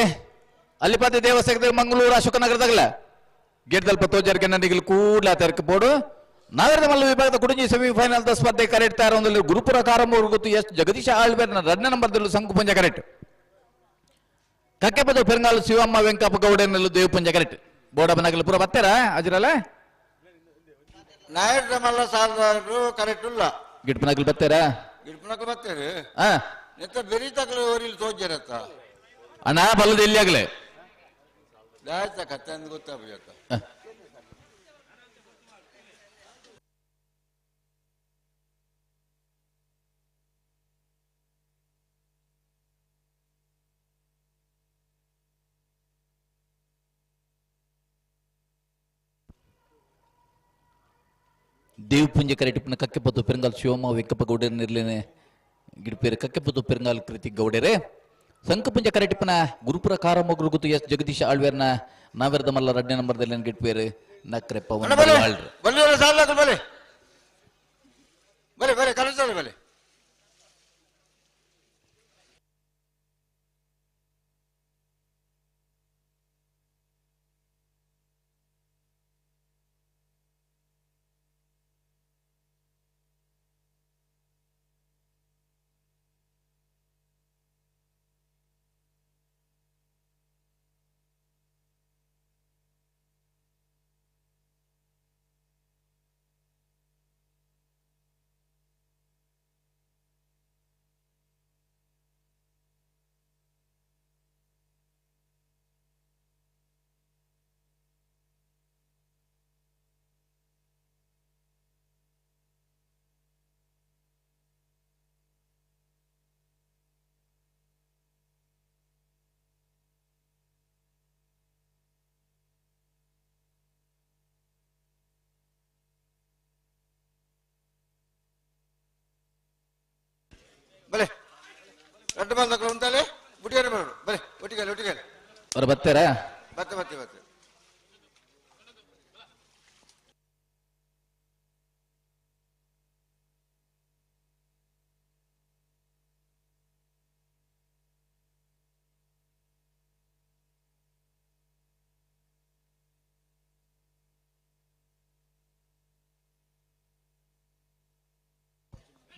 ಅಲ್ಲಿಪತಿ ದೇವಸ್ಥಾನದ ಮಂಗಳೂರು ಅಶೋಕನಗರದಾಗಲ್ಲ ಗೇಟ್ದಲ್ಲಿ 10 ಜನರಿಗೆ ಕೂಡ್ಲ ತೆರಕ ಬೋಡು ನಾವೆರದ ಮಲ್ಲ ವಿಭಾಗದ ಕುಡಂಜಿ ಸೆಮಿಫೈನಲ್ ಸ್ಪರ್ಧೆ ಕರೆಕ್ಟ್ ತಾರೊಂದಲ್ಲಿ ಗುರುಪುರ ಕಾರಮುಗರುಗುತ್ತು ಎಸ್ ಜಗದೀಶ ಆಳ್ವೇರ್ನ 2 ನಂಬರ್ದಲ್ಲೂ ಸಂಕು ಪಂಜ ಕರೆಕ್ಟ್ ಕಕ್ಕೆಪದ ಪೆರಂಗಾಲು ಶಿವಮ್ಮ ವೆಂಕಪ್ಪ ಗೌಡನಲ್ಲೂ ದೇವ್ ಪಂಜ ಕರೆಕ್ಟ್ ಬೋಡಬನಾಗಲು ಪೂರ ಬತ್ತಾರ ಅಜ್ರಲ್ಲ ನಾಯಕ ಮಲ್ಲ ಸಾಲದಾರರು ಕರೆಕ್ಟ್ ಇಲ್ಲ ಗಿಡ್ಪನಾಗಲು ಬತ್ತಾರ ಗಿಡ್ಪನಕ್ಕೆ ಬರ್ತೇವೆ ಹಾ ನೆತ್ತ ಬೆರಿ ತಗಲು ಓರಿಲ್ ತೋಜರತ್ತ ಅಣ್ಣ ಬಲ್ಲದ ಎಲ್ಲಿ ಆಗ್ಲೆ ದಾಯ್ತ ಕತ್ತೆ ಅಂತ ಗೊತ್ತಾಗ್ಬೇಕ ದೇವ್ ಪುಂಜ ಕರೆಕ್ಟ್ ಕಕ್ಕೆಪತ್ತು ಪೆರಂಗಾಲ್ ಶಿವಮ್ಮ ವೆಂಕಪ್ಪ ಗೌಡರ್ ನಿರ್ಲೇನೆ ಗಿಡ್ಪೇರು ಕಕ್ಕೆಪತ್ತು ಪೆರಂಗಾಲ್ ಕೃತಿ ಗೌಡರೇ ಸಂಕಪುಂಜ ಕರೆಟಿಪ್ಪನ ಗುರುಪುರ ಕಾರಮೊಗರುಗುತ್ತು ಎಸ್ ಜಗದೀಶ ಆಳ್ವೇರ್ನ ನಾವೆರದ ಮಲ್ಲ 2 ನಂಬರ್ದಲ್ಲಿ ಗಿಡ್ಪೇರು ನಕ್ರೆಪ್ಪ ಬಲೆ ಸಾಲ ಬಲೆ ಬಲೆ ಬಲೆ ಕರೆಕ್ಟ್ ಬಲೆ ಗಂಟು ಬಂದಕ್ಕಳು ಉಂಟಲೆ ಬುಟಿಯಾರ ಬರೋಡು ಬರೀ ಒಟ್ಟಿಗೆ ಅವ್ರು ಬರ್ತಾರಾ? ಬತ್ತೆ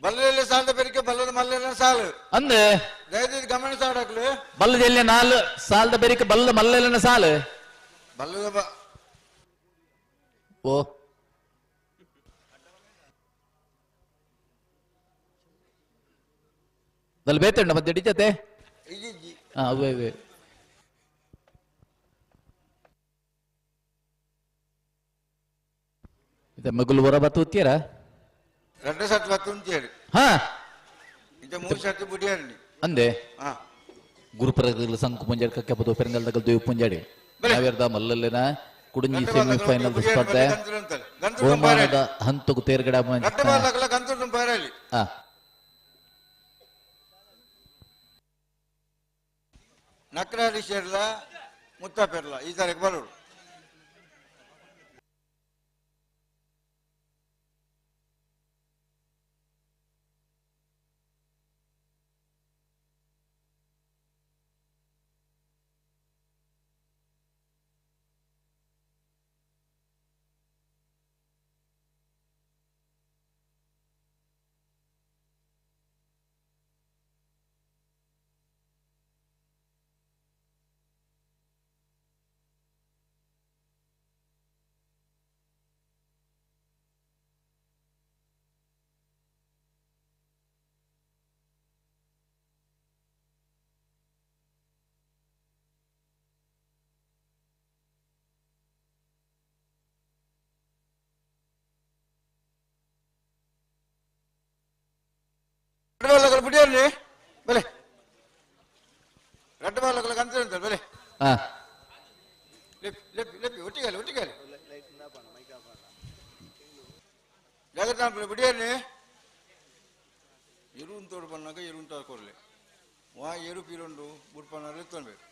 ಬಲ್ಲಲ್ಲಿ ಸಾಲದ ಬೆರಿಕೆ ಬಲ್ಲದ ಮಲ್ಲೆಲ್ಲ ಸಾಲು ಅಂದೆ ದಯವಿಟ್ಟು ಗಮನಿಸ ಹಾಡಕ್ಲು ಬಲ್ಲದಲ್ಲಿ 4 ಸಾಲದ ಬೆರಿಕೆ ಬಲ್ಲದ ಮಲ್ಲೆಲ್ಲನ ಸಾಲು ಬಲ್ಲದ ಓ ದಲ್ಲಿ ಬೇತಂಡ ಮತ್ತೆ ಹಿಡಿತತೆ ಅವೇ ಇದೆ ಮಗುಲು ಬರ ಬತ್ತು ಉತ್ತೀರ 2 ಸತಿ ಬತ್ತು ಉಂಟೇಳಿ ಹಾ ಇದು 3 ಸತಿ ಬುಡಿಯಾರಿ ಅಂದೆ ಗುರುಪುರದಲ್ಲಿ ಸಂಕು ಮುಂಜಾಡಿ ಕಕ್ಕೆ ಬದು ಪೆರಂಗಲ್ದಾಗ ದೇವ್ ಪುಂಜಾಡಿ ನಾವೇರ್ದ ಮಲ್ಲಲ್ಲಿನ ಕುಡುಂಜಿ ಸೆಮಿಫೈನಲ್ ಸ್ಪರ್ಧೆ ಬಹುಮಾನದ ಹಂತକୁ ತೇರ್ಗಡೆ ನಕ್ರಾಡಿ ಸೇರ್ಲ ಮುತ್ತ ಪೆರ್ಲ ಈ ತರ ಬರೋರು ಬಿಡಿಯಲ್ಲಿ ಬೆಲೆ ರೆಡ್ ಬಾಲ್ ಕಂತ ಅಂತ ಬೆಲೆ ಒಟ್ಟಿಗೆ ಜಾಗ್ರತೆ ಬಿಡಿಯಲ್ಲಿ ಎರುನ್ ತೋಡು ಬಂದಾಗ ಎರುನ್ ತೋರ್ಕೊಡ್ಲಿ ವಾ ಎರು ಪೀರುಂಡು ಬುಡ್ಪಣ್ಣಲ್ಲಿ ಎತ್ತೊಳ್ಬೇಕು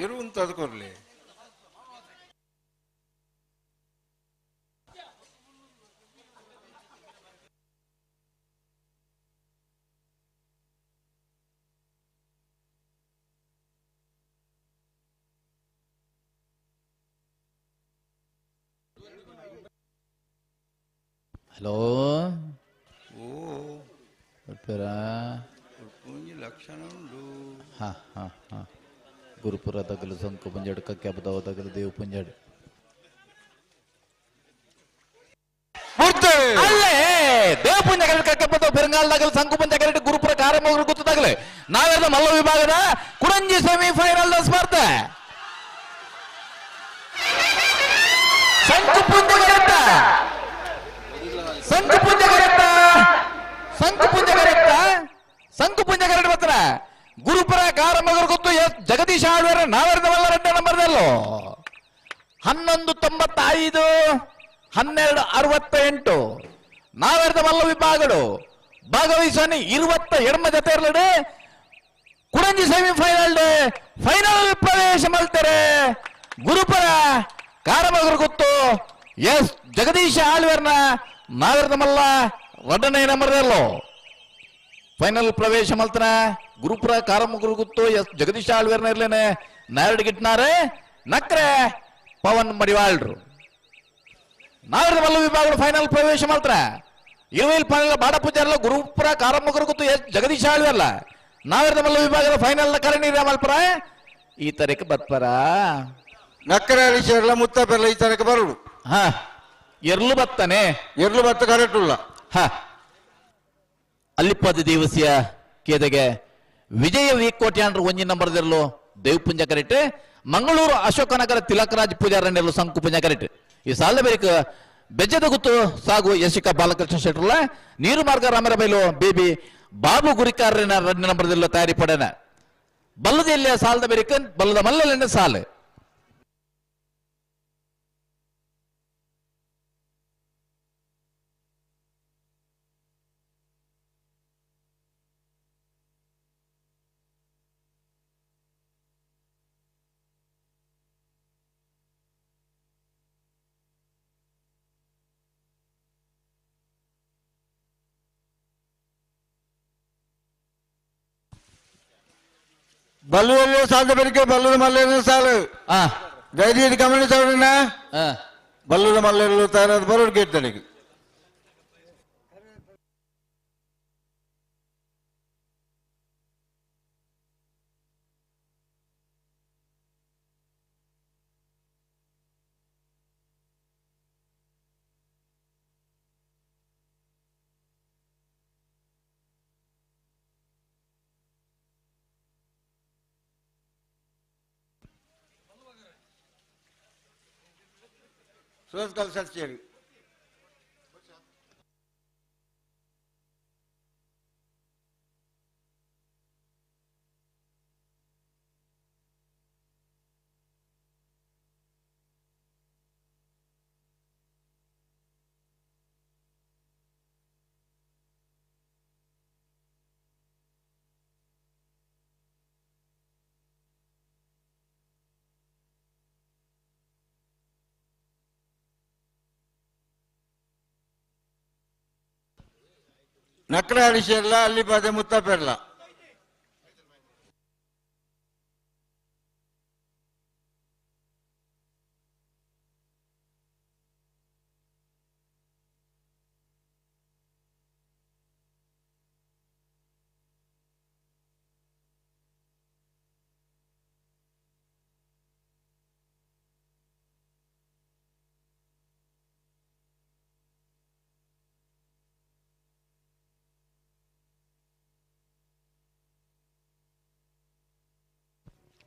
ಎರು ಅಂತ ಅದಕ್ಕೊರ್ಲಿ ಹಲೋ ಓ ಲಕ್ಷಣ ಉಂಟು ಹಾ ಹಾ ಹಾ ಗುರುಪುರ ತಗಲು ಸಂಕು ಪುಂಜಾಡು ಕಕ್ಕೆ ಹಬ್ಬದ ತಗಲು ದೇವ್ ಪುಂಜಾಡು ಅಲ್ಲೇ ದೇವ್ ಪುಂಜ ಕಕ್ಕೆ ಹಬ್ಬದ ಬೆರಂಗಾಲ್ದಾಗಲು ಸಂಕು ಪುಂಜ ಕರೆಕ್ಟ್ ಗುರುಪುರ ಕಾರ್ಯಕ್ರಮ ಗೊತ್ತಾಗಲೇ ನಾವೆಲ್ಲ ಮಲ್ಲ ವಿಭಾಗದ ಕುರಂಜಿ ಸೆಮಿಫೈನಲ್ ಸ್ಪರ್ಧೆ ಸಂಕು ಪುಂಜ ಕರೆಕ್ಟ್ ಸಂಕು ಪುಂಜ ಕರೆಕ್ಟ್ ಸಂಕು ಪುಂಜ ಕರೆಕ್ಟ್ ಸಂಕು ಪುಂಜ ಕರೆಕ್ಟ್ ಬರ್ತಾರ ಗುರುಪುರ ಕಾರ್ಯಕ್ರಮ ಗೊತ್ತು ಜಗದೀಶ್ ಆಳ್ವೇರ ನಾವೆರದವಲ್ಲ 2ನೇ ನಂಬರ್ದಲ್ಲೋ 11.95 12.68 ನಾವೆರದ ಮಲ್ಲ ವಿಭಾಗಡು ಭಾಗವಹಿಸೋನಿ 22 ಜೊತೆ ಇರಲಡೆ ಕುಡಂಜಿ ಸೆಮಿಫೈನಲ್ ಫೈನಲ್ ಪ್ರವೇಶ ಮಲ್ತಾರೆ ಗುರುಪುರ ಕಾರಮಗರು ಗೊತ್ತು ಎಸ್ ಜಗದೀಶ ಆಳ್ವೇರ್ನ ನಾವೆರದ ಮಲ್ಲ 2ನೇ ನಂಬರ್ದಲ್ಲೋ ಫೈನಲ್ ಪ್ರವೇಶ ಮಲ್ತನ ಗುರುಪುರ ಕಾರಮಗರು ಗೊತ್ತು ಎಸ್ ಜಗದೀಶ ಆಳ್ವೇರ್ನ ಇರ್ಲೇನೆ ನಾರ್ಡ್ ಗಿಟ್ನಾರೆ ನಕ್ರೆ ಪವನ್ ಮಡಿವಾಳ್ರು ನಾವೆರದ ಮಲ್ಲ ವಿಭಾಗದ ಫೈನಲ್ ಪ್ರವೇಶ ಮಾಡ್ತಾರ ಇರುವಿಲ್ ಫೈನಲ್ ಬಾಡ ಪೂಜಾರಲ್ಲ ಗುರುಪುರ ಕಾರಮಗರು ಗೊತ್ತು ಎಸ್ ಜಗದೀಶ ಆಳ್ವಲ್ಲ ನಾವೆರದ ಮಲ್ಲ ವಿಭಾಗದ ಫೈನಲ್ ಕರಣಿ ಮಲ್ಪರ ಈ ತರಕ್ಕೆ ಬತ್ಪರ ನಕ್ಕರೆ ಎಲ್ಲ ಮುತ್ತ ಪೆರ್ಲ ಈ ತರಕ್ಕೆ ಬರುಡು ಹಾ ಎರ್ಲು ಬತ್ತಾನೆ ಎರ್ಲು ಬತ್ತ ಕರೆಕ್ಟ್ ಇಲ್ಲ ಹ ಅಲ್ಲಿಪ್ಪದ ದಿವಸಿಯ ಕೇದಗೆ ವಿಜಯ ವೀಕೋಟ್ಯಾಂಡ್ರು 1 ನಂಬರ್ದಿರ್ಲು ದೇವಪುಂಜ ಕರೆಕ್ಟ್ ಮಂಗಳೂರು ಅಶೋಕನಗರ ತಿಲಕರಾಜ್ ಪೂಜಾರಣ್ಣೆರಲು ಸಂಕು ಪುಂಜ ಕರೆಕ್ಟ್ ಈ ಸಾಲ ಬೇರಿಕ ಬೆಜ್ಜದ ಗುತ್ತು ಸಾಗು ಯಶಿಕ ಬಾಲಕೃಷ್ಣ ಶೆಟ್ರಲ್ಲ ನೀರು ಮಾರ್ಗ ರಾಮರ ಬೈಲು ಬೇಬಿ ಬಾಬು ಗುರಿಕಾರನ 2ನೇ ನಂಬರ್ದಿಲ್ಲ ತಯಾರಿ ಪಡೆನ ಬಲ್ಲದ ಎಲ್ಲಿಯ ಸಾಲದ ಬೇರಿಕ ಬಲ್ಲದ ಮಲ್ಲಲೆಣ್ಣೆ ಸಾಲು ಬಲ್ಲುವಲ್ಲಿ ಸಾಲದ ಬೆರಿಕೆ ಬಲ್ಲದ ಮಲ್ಲೇನ ಸಾಲು ಧೈರ್ಯ ಗಮನಿಸೋಣ ಬಲ್ಲದ ಮಲ್ಲೆರಲು ತಯಾರಾದ ಬರೋರು ಗೇಟ್ ತಡೆಗೆ ಸುರೇಶ್ ಕಲ್ಸೇರಿ ನಕ್ರ ಅಡಿಸೆಲ್ಲ ಅಲ್ಲಿ ಪದೆ ಮುತ್ತ ಪೆರ್ಲ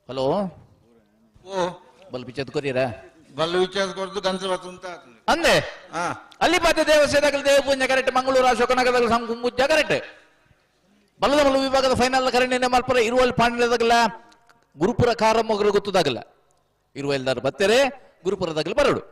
ಹಲೋ ಓ ಬಲ್ ಬಿಚ್ಚದ್ ಕೊರಿಯರ ಬಲ್ಲು ವಿಚಾರ ಕೊಡ್ದು ಗಂಜಲ ಅಂತ ಅಂದೆ ಅಲ್ಲಿ ಪಾತೆ ದೇವಸ್ಥಾನದಲ್ಲಿ ದೇವಪುಂಜ ಕರೆಕ್ಟ್ ಮಂಗಳೂರು ಅಶೋಕನಗರದಲ್ಲಿ ಸಂಗುಂಬುಜ್ಜ ಕರೆಕ್ಟ್ ಬಲ್ಲದ ಮಲ್ಲ ವಿಭಾಗದ ಫೈನಲ್ ಕರೆಂಟ್ ಮಲ್ಪರ ಇರುವಲ್ಲಿ ಪಾಂಡ್ಯದಾಗಲ್ಲ ಗುರುಪುರ ಕಾರಮೊಗರು ಗೊತ್ತದಾಗಲ್ಲ ಇರುವಲ್ದಾರ ಬತ್ತರೆ ಗುರುಪುರದಾಗಲ್ಲ ಬರಡು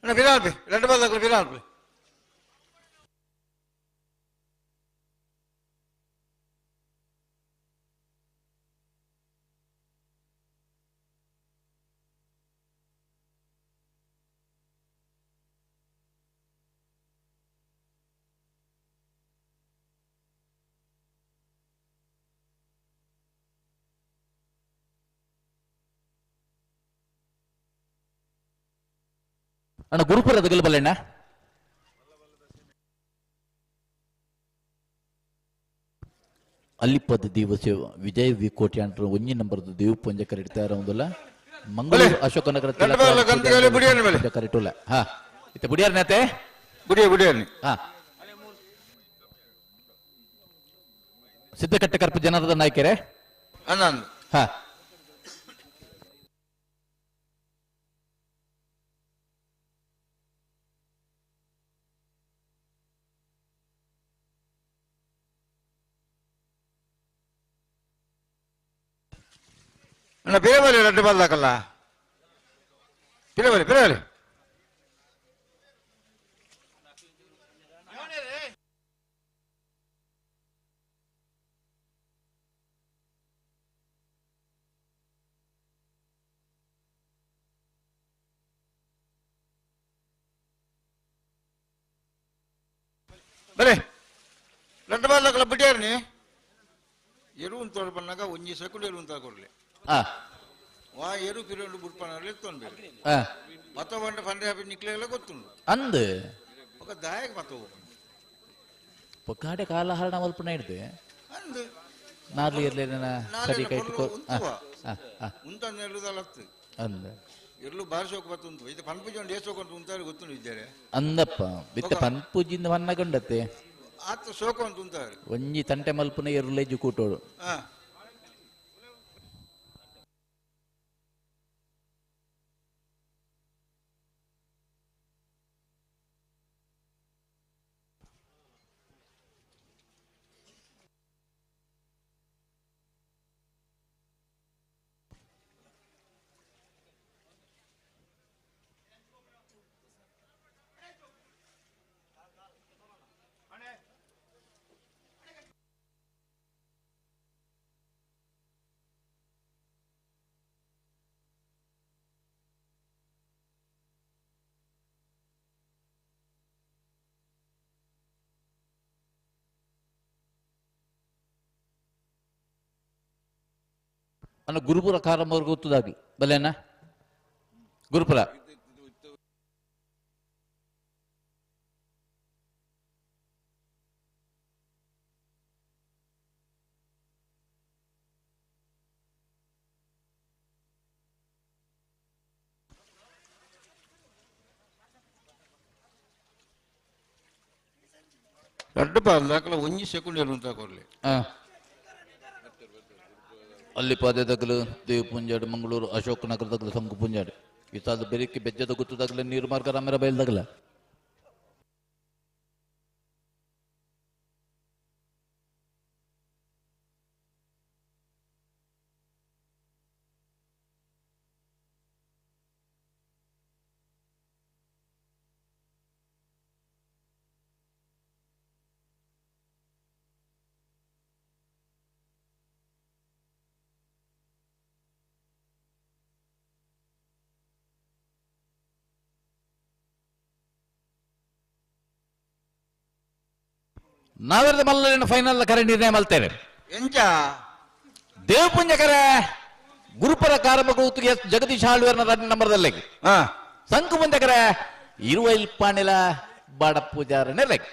వినాలి 2 బాల్ వినాలి ಅಣ್ಣ ಗುರುಪುರ ದಗಲು ಬಲ್ಲಣ್ಣ ಅಲ್ಲಿಪ್ಪದ ದಿವಸ ವಿಜಯ್ ವಿ ಕೋಟಿ ಅಂಟ್ರ ಒಂಜಿ ನಂಬರ್ದು ದೇವ್ ಪುಂಜ ಕರಿಡ್ತಾರ ಒಂದಲ್ಲ ಮಂಗಳೂರು ಅಶೋಕನಗರ ಕರಿಟುಲ್ಲ ಹಾ ಇತ್ತೆ ಬುಡಿಯಾರ್ ನೇತೆ ಬುಡಿಯಾರ್ನಿ ಹಾ ಸಿದ್ದಕಟ್ಟೆ ಕರ್ಪ ಜನಾರ್ದನ ನಾಯ್ಕೆರೆ ಅನ್ನಂದು ಹಾ ಅಣ್ಣ ಬೇರೆ ಲಡ್ಡು ಬರ್ದಾಕಲ್ಲ ಪಿರವಲಿ ಬರೇ ಲಡ್ಡು ಬರ್ದಾಕಲ್ಲ ಬಿಟ್ಟಾರ್ನಿ ಎರು ಅಂತ ಬಂದಾಗ ಒಂಜಿ ಸೆಕೆಂಡ್ ಎರು ಅಂತ ಕೊಡ್ಲಿ ವಾ ಎರು ಪಿರಿಯಡ್ ಬುಡ್ಪನಲ್ಲಿ ಎತ್ತೊಂದು ಮತ್ತ ಬಂಡ ಪಂಡೆ ಹಬ್ಬ ನಿಕ್ಲೆಲ್ಲ ಗೊತ್ತುಂಡು ಅಂದ್ ఒక దాయక మత పొక్కాడే కాలహరణ వల్పన ఇడితే అందు నార్లు ఇర్లేన సరి కైట్కో ఉంತ నెల్లుదలತ್ತು ಅಂದ ಎರ್ಲು ಬಾರಿಸೋಕೆ ಬರ್ತುಂಟು ಇದು ಪನ್ಪುಜೊಂಡು ಏಸೋಕೊಂಡು ಉಂತಾರೆ ಗೊತ್ತುಂಡು ಇದ್ದಾರೆ ಅಂದಪ್ಪ ಬಿತ್ತೆ ಪನ್ಪುಜಿಂದ ವನ್ನಗೊಂಡತ್ತೆ ಆತ ಸೋಕೊಂತ ಉಂತಾರೆ ಒಂಜಿ ತಂಟೆ ಮಲ್ಪನ ಎರ್ಲೇಜು ಕೂಟೋಡು ಅನ್ನ ಗುರುಪುರ ಕಾರಮ್ಮವ್ರಿಗೆ ಗೊತ್ತದಾಗ್ಲಿ ಬಲ್ಲೇನ ಗುರುಪುರ ಲಡ್ಡು ಬರ್ದಾಕಲ್ಲ ಒಂಜಿ ಸೆಕೆಂಡ್ ಎರು ಅಂತ ಕೊಡ್ಲಿ ಅಲ್ಲಿ ಪಾದೆ ದಗಲು ದೇವ್ ಪುಂಜಾಡು ಮಂಗಳೂರು ಅಶೋಕ್ ನಗರ ದಗಲು ಸಂಕು ಪುಂಜಾಡು ಈ ಸಾಲ ಬೆರಿಕಿ ಬೆಜ್ಜದ ಗುತ್ತು ದಗಲ ನೀರು ಮಾರ್ಗ ರಾಮರ ಬಯಲ್ ದಗಲ ನಾವೆಲ್ಲ ಮಲ್ಲ ಫೈನಲ್ ಕರೆ ನಿರ್ಣಯ ಮಲ್ತೇವೆ ಎಂಚ ದೇವ್ ಪುಂಜ ಕರೆ ಗುರುಪುರ ಕಾರಮಗುತ್ತಿಗೆ ಜಗದೀಶ್ ಹಾಳ್ವೇರ್ನ ರನ್ ನಂಬರ್ದಲ್ಲಿ ಸಂಕು ಪುಂಜ ಕರೆ ಇರುವ ಇಲ್ಪಾಣಿಲ ಬಾಡ ಪೂಜಾರನೇ ಲೆಕ್ಕ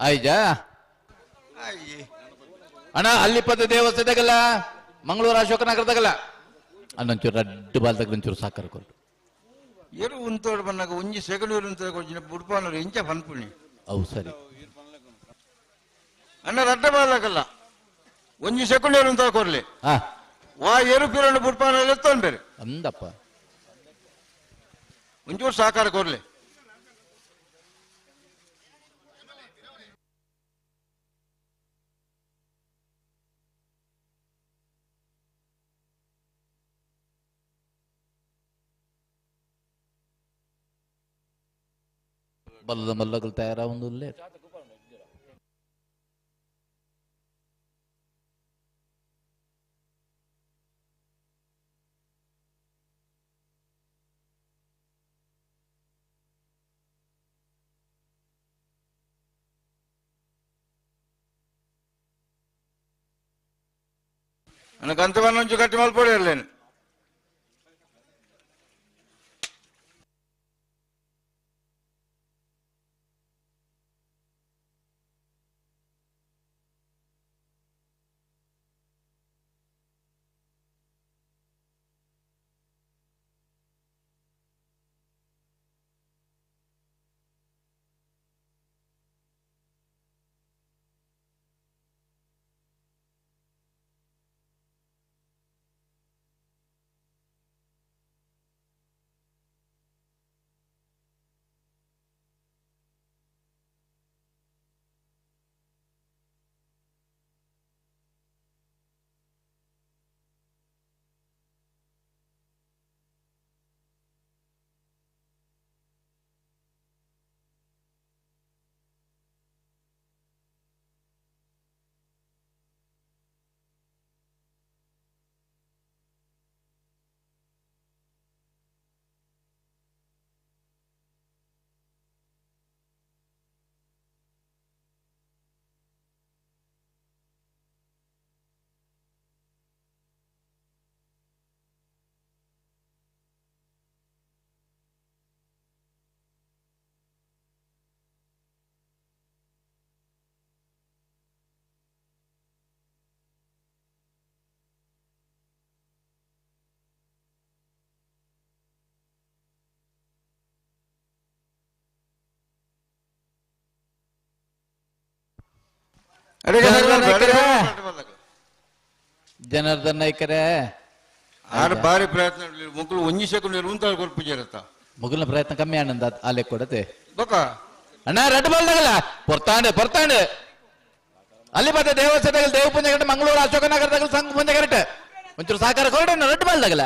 ಆಯ್ಜಾ ಅಣ್ಣ ಅಲ್ಲಿಪದ ದೇವಸ್ಥಾನದಾಗಲ್ಲ ಮಂಗಳೂರು ಅಶೋಕನಗರದಾಗಲ್ಲ ಅನ್ನೊಂಚೂರು ರಡ್ಡು ಬಾಲ್ದಾಗ ಒಂಚೂರು ಸಾಕಾರ ಕೊಟ್ಟು ಏರು ಉಂತೋಡು ಬಂದಾಗ ಒಂಜಿ ಸೆಕೆಂಡ್ ಅಂತ ಕೊಚ್ಚಿನ ಬುಡ್ಪಾನರು ಇಂಚ ಪನ್ಪುಣಿ ಅವು ಸರಿ ಅಣ್ಣ ರಡ್ಡ ಬಾಲಕಲ್ಲ ಒಂಜಿ ಸೆಕೆಂಡ್ ಅಂತ ಕೊರ್ಲಿ ವಾ ಏರು ಪಿರಣ ಬುಡ್ಪಾನಲ್ಲಿ ಎತ್ತೊಂದು ಬೇರೆ ಅಂದಪ್ಪ ಒಂಚೂರು ಸಾಕಾರ ಕೊರ್ಲಿ ಬಲ್ಲದ ಮಲ್ಲಗಳು ತಯಾರಾಗೊಂದು ನನಗೆ ಅಂತವನ್ನೊಂಚು ಗಟ್ಟಿ ಮಲ್ಪೊಡಿ ಇರಲೇನು ಜನಾರ್ದನ್ ನಾಯ್ಕರೇ ಆರು ಬಾರಿ ಪ್ರಯತ್ನ ಮಕ್ಕಳು ಒಂಜಿ ಸೆಕೆಂಡ್ ಉಂತ ಕೊರ್ಪಿಜರತ್ತ ಮುಗುಲ್ನ ಪ್ರಯತ್ನ ಕಮ್ಮಿ ಆನಂದ ಅಲ್ಲೇ ಕೊಡತೆ ಬೊಕ್ಕ ಅಣ್ಣ ರಡ್ಡು ಬಾಲ್ದಾಗಲ್ಲ ಪೊರ್ತಾಂಡ್ ಅಲ್ಲಿ ಮತ್ತೆ ದೇವಸ್ಥಾನದಲ್ಲಿ ದೇವ ಪುಂಜ ಗಂಟೆ ಮಂಗಳೂರು ಅಶೋಕನಗರದಾಗ ಸಂಘ ಪುಂಜ ಗಂಟೆ ಒಂಚೂರು ಸಾಕಾರ ಕೊರಡ ರಡ್ಡು ಬಾಲ್ದಾಗಲ್ಲ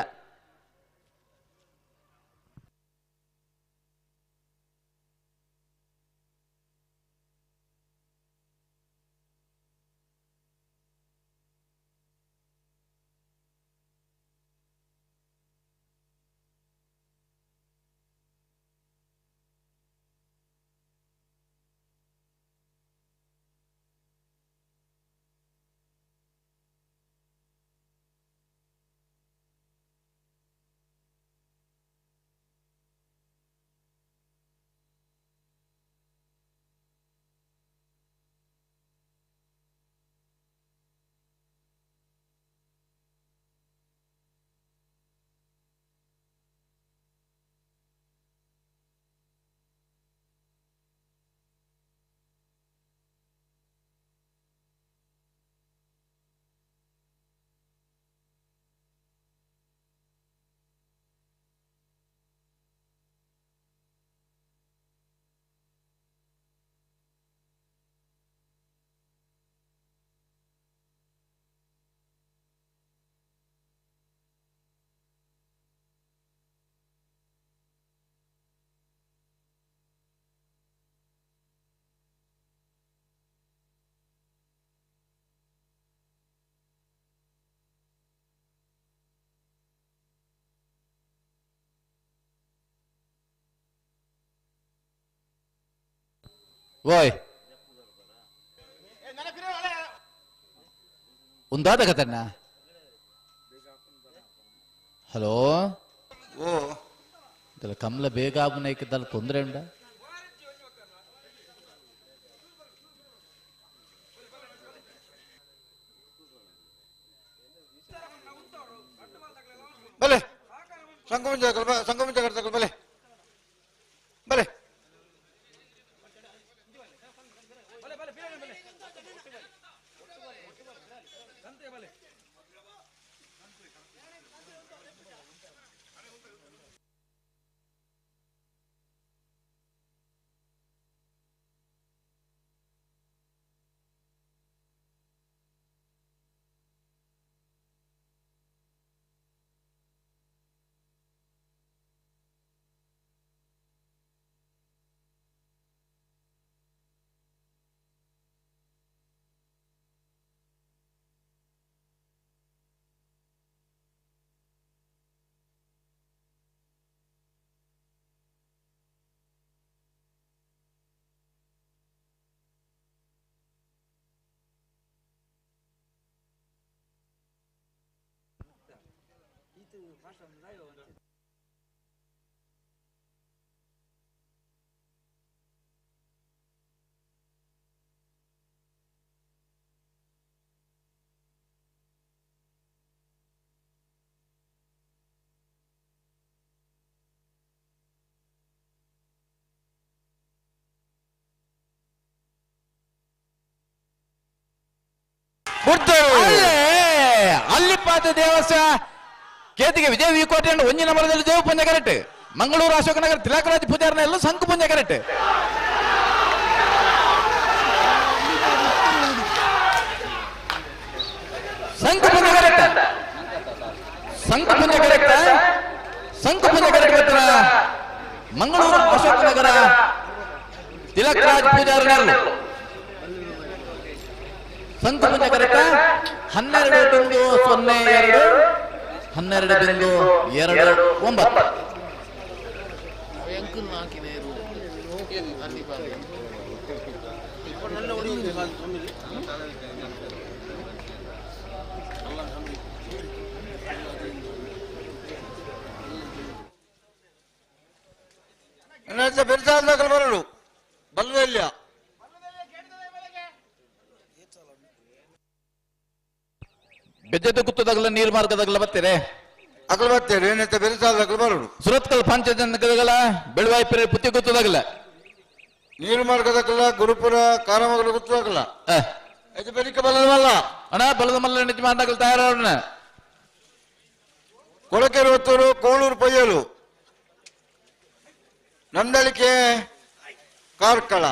ಓಯ್ ఉందాద కదన్నా హలో ಓ ಇದಲ್ಲ ಕಮಲ ಬೇಗ ಆಗುನೈಕೆ ದಲ್ಲ ತೊಂದರೆ ಉಂಡ ಸಂಕುಪುಂಜ ಸಂಕುಪುಂಜ ಬಲೆ ಬಲೆ ಅಲ್ಲಿಪಾದ ದೇವಸ್ಥಾನ ಕೇತಿಗೆ ವಿಜಯ ವಿಕೋಟೆ ಒಂಜಿನ ಮರದಲ್ಲಿ ದೇವ ಪುಂಜ ಕರೆಕ್ಟ್ ಮಂಗಳೂರು ಅಶೋಕನಗರ ತಿಲಕರಾಜ್ ಪೂಜಾರನ ಎಲ್ಲ ಸಂಕು ಪುಂಜ ಕರೆಕ್ಟ್ ಸಂಕು ಪುಂಜ ಕರೆಕ್ಟ್ ಸಂಕು ಪುಂಜ ಕರೆಕ್ಟ್ ಸಂಕು ಪುಂಜ ಕರೆಕ್ಟ್ ಹತ್ರ ಮಂಗಳೂರು ಅಶೋಕನಗರ ತಿಲಕರಾಜ್ ಪೂಜಾರನ ಸಂಕು ಪುಂಜ ಕರೆಕ್ಟ್ 12.02 12.29 ಬೆರ್ಸಾದ ಬರಲು ಬಲ್ವೆಲ್ಲ ಬೆಜ್ಜದ ಗುತ್ತದಾಗಲ ನೀರು ಮಾರ್ಗದಾಗಲ ಬರ್ತೀರಿ ಅಗಲ ಬರ್ತೀರಿ ಏನಂತ ಬೆರ್ಸಾದ ಬರಲು ಸುರತ್ಕಲ್ ಪಂಚಜನಗಲ ಬೆಳವಾಯಿಪುರ ಪುತ್ತಿ ಗುತ್ತದಾಗಲ ನೀರು ಮಾರ್ಗದಾಗಲ್ಲ ಗುರುಪುರ ಕಾರಮಗಲ ಗುತ್ತದಾಗಲ್ಲ ಇದು ಬೆರಿಕ ಬಲದಲ್ಲ ಅಣ್ಣ ಬಲದ ಮಲ್ಲ ನಿಜ ಮಾಡಾಗಲ ತಯಾರಣ್ಣ ಕೊಳಕೆರೆ ಹೊತ್ತೂರು ಕೋಳೂರು ಪೊಯ್ಯಲು ನಂದಳಿಕೆ ಕಾರ್ಕಳ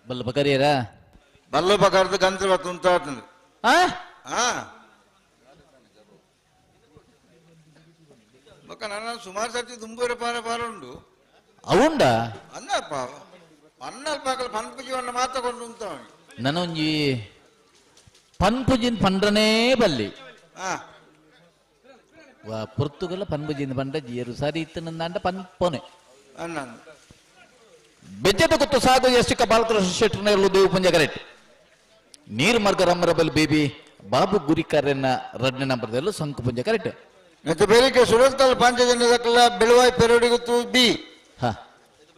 ಬಲ್ಲ ಬಕರಿಯರ ಬಲ್ಲ ಬಕರ್ದ ಗಂತ್ರ ತುಂತಾಡ್ತದೆ ಬಕ್ಕ ನನ್ನ ಸುಮಾರು ಸರ್ತಿ ದುಂಬೂರ ಪಾರ ಉಂಡು ಅವುಂಡ ಅನ್ನಪ್ಪ ಅನ್ನಲ್ ಪಾಕಲ್ ಪನ್ಪುಜಿ ಅನ್ನ ಮಾತಕೊಂಡು ಉಂಟವನಿ ನನೊಂಜಿ ಪನ್ಪುಜಿನ್ ಪಂಡ್ರನೇ ಬಲ್ಲಿ ಪೊರ್ತುಗಲ ಪನ್ಪುಜಿನ್ ಪಂಡ ಜೀರು ಸರಿ ಇತ್ತನಂದಾಂಡ ಪನ್ಪೊನೆ ಅನ್ನ ಬೆಜ್ಜದ ಗೊತ್ತು ಸಾಗು ಎಸ್ಟಿಕ ಬಾಲಕೃಷ್ಣ ಶೆಟ್ಟರ್ನ ಎಲ್ಲೂ ದೇವು ಪುಂಜ ಕರೆಕ್ಟ್ ನೀರು ಮಾರ್ಗ ರಮ್ಮರಬಲ್ ಬೇಬಿ ಬಾಬು ಗುರಿಕಾರ್ಯನ ರಡ್ನೆ ನಂಬರ್ದಲ್ಲೂ ಸಂಕು ಪುಂಜ ಕರೆಕ್ಟ್ ಮತ್ತೆ ಬೇರೆಗೆ ಸುರತ್ಕಲ್ ಪಂಚಜನ್ಯದಕ್ಕಲ್ಲ ಬೆಳುವಾಯಿ ಪೆರಡಿ ಗೊತ್ತು ಬಿ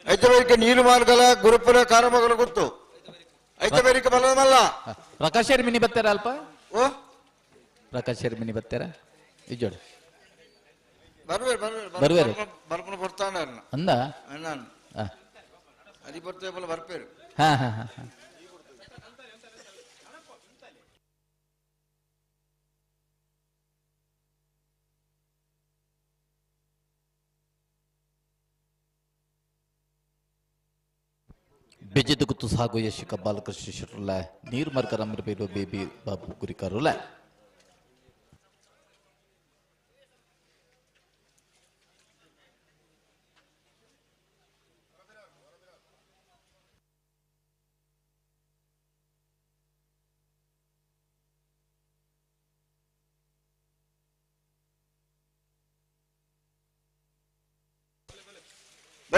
ಐತೆ ಬೇರಿಕೆ ನೀರು ಮಾರ್ಗಲ ಗುರುಪುರ ಕಾರಮಗಲ ಗೊತ್ತು ಐತೆ ಬೇರಿಕೆ ಬಲದ ಮಲ್ಲ ಪ್ರಕಾಶ್ ಶರ್ಮಿನಿ ಬರ್ತಾರ ಅಲ್ಪ ಓ ಪ್ರಕಾಶ್ ಶರ್ಮಿನಿ ಬರ್ತಾರ ಇಜ್ಜೋಡಿ ಬರ್ಬೇರು ಬರ್ಪನ ಬರ್ತಾನೆ ಅಂದ ನಾನು ಅದಿ ಬರ್ತೇವೆ ಬಲ್ಲ ಬರ್ಪೇರು ಹಾ ಹಾ ಹಾ ಬೆಜ್ಜದ ಗುತ್ತು ಸಾಗು ಯಶಿಕ ಬಾಲಕೃಷ್ಣ ಶೆಟ್ಟರ್ಲ ನೀರು ಮಾರ್ಗ ರಮ್ಮರ ಬೇಬಿ ಬಾಬು ಗುರಿಕಾರುಲ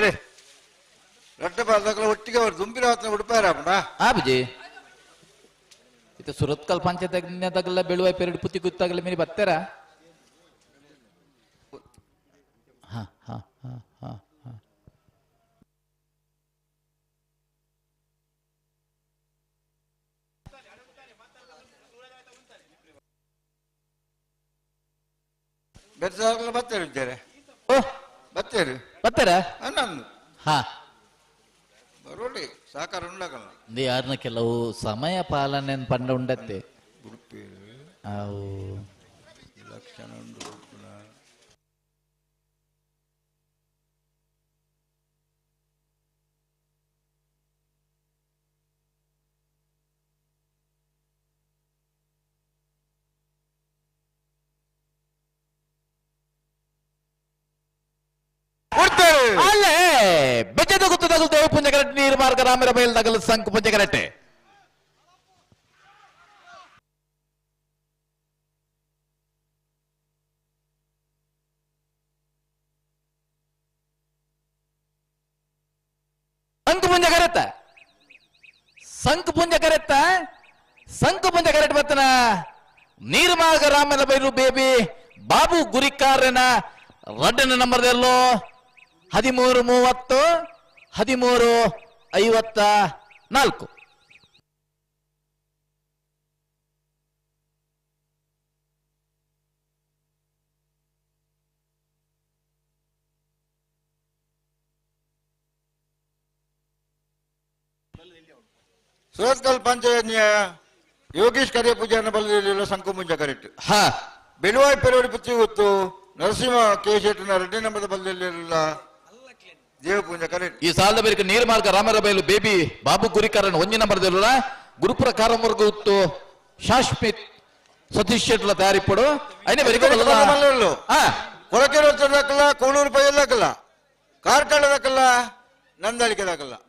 ಬಲೆ ರಟ್ಟ ಬಾರ್ದಾಗಲ ಒಟ್ಟಿಗೆ ಅವರು ದುಂಬಿನ ಹೊತ್ತಿನ ಉಡುಪಾರಪ್ಪ ಬುಜಿ ಇದು ಸುರತ್ಕಲ್ ಪಂಚಾಯತ್ನಾಗಲ್ಲ ಬೆಳುವ ಪೆರಡು ಪುತ್ತಿ ಗುತ್ತಾಗಲ್ಲ ಮೇಲೆ ಬರ್ತಾರ ಹಾ ಹಾ ಹಾ ಹಾ ಹಾ ಬೆರ್ಸಾಗಲ ಬತ್ತೇರು ಇದ್ದಾರೆ ಬತ್ತೇರು ಬರ್ತಾರ ನಂದು ಹಾ ಬರೋಡಿ ಸಾಕಾರ ಉಂಡಾಗಲ್ಲ ಇದು ಯಾರನ್ನ ಕೆಲವು ಸಮಯ ಪಾಲನೆ ಪಂಡ ಉಂಡತ್ತೆ ಅವು ಲಕ್ಷಣ ಉಂಡು ಅಲ್ಲೇ ಬೆಚ್ಚದ ಗುತ್ತು ತಗಲು ದೇವ ಪುಂಜಗರಟ್ಟೆ ನೀರು ಮಾರ್ಗ ರಾಮರ ಬಯಲು ತಗಲು ಸಂಕು ಪುಂಜಗರಟ್ಟೆ ಸಂಕು ಪುಂಜಗರತ್ತ ಸಂಕು ಪುಂಜಗರತ್ತ ಸಂಕು ಪುಂಜಗರಟ್ಟೆ ಬತ್ತನ ನೀರು ಮಾರ್ಗ ರಾಮರ ಬಯಲು ಬೇಬಿ ಬಾಬು ಗುರಿಕಾರನ ರಡ್ಡನ ನಂಬರ್ದೆಲ್ಲೋ 13:30 13:54 ಸುರತ್ಕಲ್ ಪಂಚಾಯತ್ನಿಯ ಯೋಗೀಶ್ ಕರಿಯ ಪೂಜಾನ ಬಲದಲ್ಲಿರುವ ಸಂಕು ಮುಂಜಾಕರೆಟ್ಟು ಬೆಳುವಾಯಿ ಪೆರವಡಿ ಪುತ್ತಿ ಗೊತ್ತು ನರಸಿಂಹ ಕೇಶೆಟ್ಟಿನ ರೆಡ್ಡಿ ನಂಬದ ಬಲದಲ್ಲಿರುವ ದೇವ ಪೂಜಾ ಕರೆಕ್ಟ್ ಈ ಸಾಲದ ಬೇರೆ ನೀರು ಮಾರ್ಗ ರಾಮರ ಬಯಲು ಬೇಬಿ ಬಾಬು ಗುರಿಕಾರನ್ ಒಂಜಿ ನಂಬರ್ದಲ್ಲ ಗುರುಪುರ ಕಾರಮರ್ಗ ಉತ್ತು ಶಾಶ್ಮಿತ್ ಸತೀಶ್ ಶೆಟ್ಲ ತಯಾರಿಪಡು అయినా ಕೊಳಕೆರೆ వచ్చేదాకల్లా కోడూరు పోయేదాకల్లా కార్కళదాకల్లా నందలికి దాకల్లా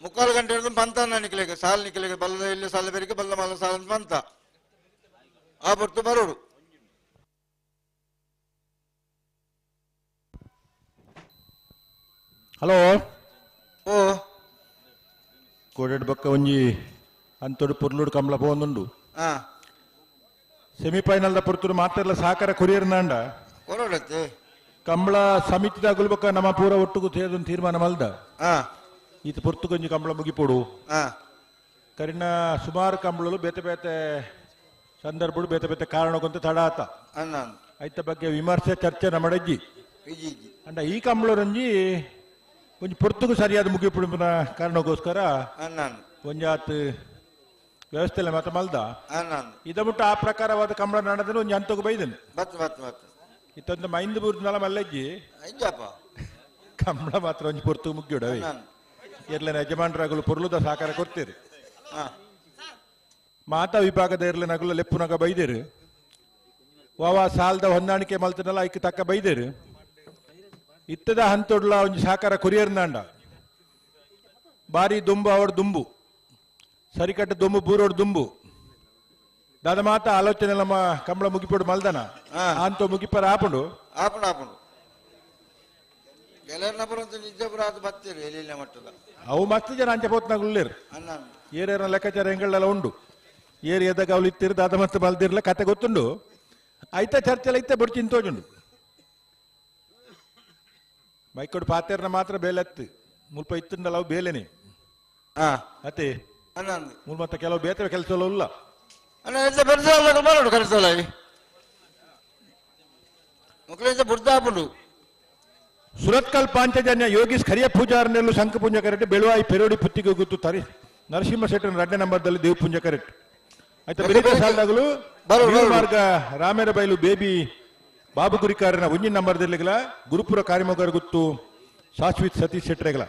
3 ಗಂಟೆ ಹಿಡಿದು ಪಂತ ನಿಕ್ಲಿಕ್ಕೆ ಸಾಲ್ ನಿಕ್ಲಿಕ್ಕೆ ಬಲ್ಲದ ಇಲ್ಲಿ ಸಾಲ ಬೇರಿಗೆ ಬಲ್ಲ ಮಲ್ಲ ಸಾಲ ಪಂತ ಆ ಬರ್ತು ಬರೋಡು ಹಲೋ ಓ ಕೋಡೆಡ್ ಬಕ್ಕ ಒಂಜಿ ಅಂತೋಡು ಪುರ್ಲುಡು ಕಂಬಳ ಪೋಂದುಂಡು ಸೆಮಿಫೈನಲ್ ದ ಪುರ್ತುಡು ಮಾತೆರ್ಲ ಸಾಕಾರ ಕೊರಿಯರ್ ನಾಂಡ ಕೊರೋಡತ್ತೆ ಕಂಬಳ ಸಮಿತಿದ ಗುಲ್ಬಕ್ಕ ನಮ್ಮ ಪೂರ ಒಟ್ಟುಗು ತೇದೊಂದು ತೀರ್ಮಾನ ಮಲ್ದ ಈತ ಪುರ್ತುಗೊಂಜಿ ಕಂಬಳ ಮುಗಿಪೋಡು ಕರಿನ ಸುಮಾರು ಕಂಬಳಲು ಬೇತೆ ಬೇತೆ ಸಂದರ್ಭಗಳು ಬೇತೆ ಬೇತೆ ಕಾರಣಕ್ಕೊಂತ ತಡ ಆತ ಐತ ಬಗ್ಗೆ ವಿಮರ್ಶೆ ಚರ್ಚೆ ನಮ್ಮಡಜ್ಜಿ ಅಂಡ ಈ ಕಂಬಳರಂಜಿ ಒಂಜಿ ಪುರ್ತುಗು ಸರಿಯಾದ ಮುಗಿಪುಡಿನ ಕಾರಣಕ್ಕೋಸ್ಕರ ಒಂಜಾತ್ ವ್ಯವಸ್ಥೆ ಮಾತ್ರ ಮಲ್ದ ಇದ ಮುಟ್ಟ ಆ ಪ್ರಕಾರವಾದ ಕಂಬಳ ನಡೆದ್ರೆ ಒಂಜಿ ಹಂತಕ್ಕೆ ಬೈದನು ಇತ್ತೊಂದು ಮೈಂದು ಬೂರ್ನಲ ಮಲ್ಲಜ್ಜಿ ಕಂಬಳ ಮಾತ್ರ ಒಂಜಿ ಪುರ್ತುಗು ಮುಗಿಯೋಡವೆ ಇರ್ಲಿನ ಯಜಮಾನರಾಗಲು ಪೊರ್ಲುದ ಸಾಕಾರ ಕೊಡ್ತೀರಿ ಮಾತಾ ವಿಭಾಗದ ಇರ್ಲಿನಗಲು ಲೆಪ್ಪುನಗ ಬೈದೇರು ವಾವ ಸಾಲದ ಹೊಂದಾಣಿಕೆ ಮಲ್ತನಲ್ಲ ಐಕ್ ತಕ್ಕ ಬೈದೇರು ಇತ್ತದ ಹಂತೊಡ್ಲ ಒಂಜಿ ಸಾಕಾರ ಕೊರಿಯರ್ನಾಂಡ ಬಾರಿ ದುಂಬು ಅವಡ್ ದುಂಬು ಸರಿಕಟ್ಟ ದುಂಬು ಬೂರೋಡ್ ದುಂಬು ದಾದ ಮಾತ ಆಲೋಚನೆ ನಮ್ಮ ಕಂಬಳ ಮುಗಿಪೋಡು ಮಲ್ದನ ಅಂತ ಮುಗಿಪರ ಆಪುಂಡು ಆಪುಂಡು ಆಪುಂಡು ಅವು ಮಸ್ತ್ ಜನ ಅಂಚೆ ಪೋತ್ನಾಗ ಉಳ್ಳೇರು ಏರಿಯರ ಲೆಕ್ಕಾಚಾರ ಹೆಂಗಳೆಲ್ಲ ಉಂಡು ಏರಿಯಾದಾಗ ಅವಳು ಇತ್ತಿರು ದಾದ ಮತ್ತೆ ಮಲ್ದಿರ್ಲ ಕತೆ ಗೊತ್ತುಂಡು ಐತ ಚರ್ಚೆಲ್ಲ ಐತೆ ಬುಡ್ ಚಿಂತೋಜುಂಡು ಬೈಕೊಡು ಪಾತೆರ್ನ ಮಾತ್ರ ಬೇಲೆತ್ತು ಮುಲ್ಪ ಇತ್ತುಂಡಲ್ಲ ಅವು ಬೇಲೆನೆ ಅತ್ತೆ ಮುಲ್ ಮತ್ತೆ ಕೆಲವು ಬೇತವೆ ಕೆಲಸ ಇಲ್ಲ ಸುರತ್ಕಲ್ ಪಾಂಚಜನ್ಯ ಯೋಗೀಶ್ ಕರಿಯ ಪೂಜಾರನೆಲ್ಲೂ ಶಂಕ ಪುಂಜ ಕರೆಕ್ಟ್ ಬೆಳುವಾಯಿ ಪೆರೋಡಿ ಪುತ್ತಿಗೆ ಗೊತ್ತು ತರಿ ನರಸಿಂಹ ಶೆಟ್ಟನ 2ನೇ ನಂಬರ್ದಲ್ಲಿ ದೇವ್ ಪುಂಜ ಕರೆಕ್ಟ್ ಆಯ್ತಾ ಬೇರೆ ಸಾಲದಾಗಲು ಮಾರ್ಗ ರಾಮೇರ ಬೈಲು ಬೇಬಿ ಬಾಬು ಗುರಿಕಾರನ 1ನೇ ನಂಬರ್ದಲ್ಲಿಗಲ ಗುರುಪುರ ಕಾರ್ಯಮೋಗರ ಗೊತ್ತು ಶಾಶ್ವಿತ್ ಸತೀಶ್ ಶೆಟ್ರೆಗಲ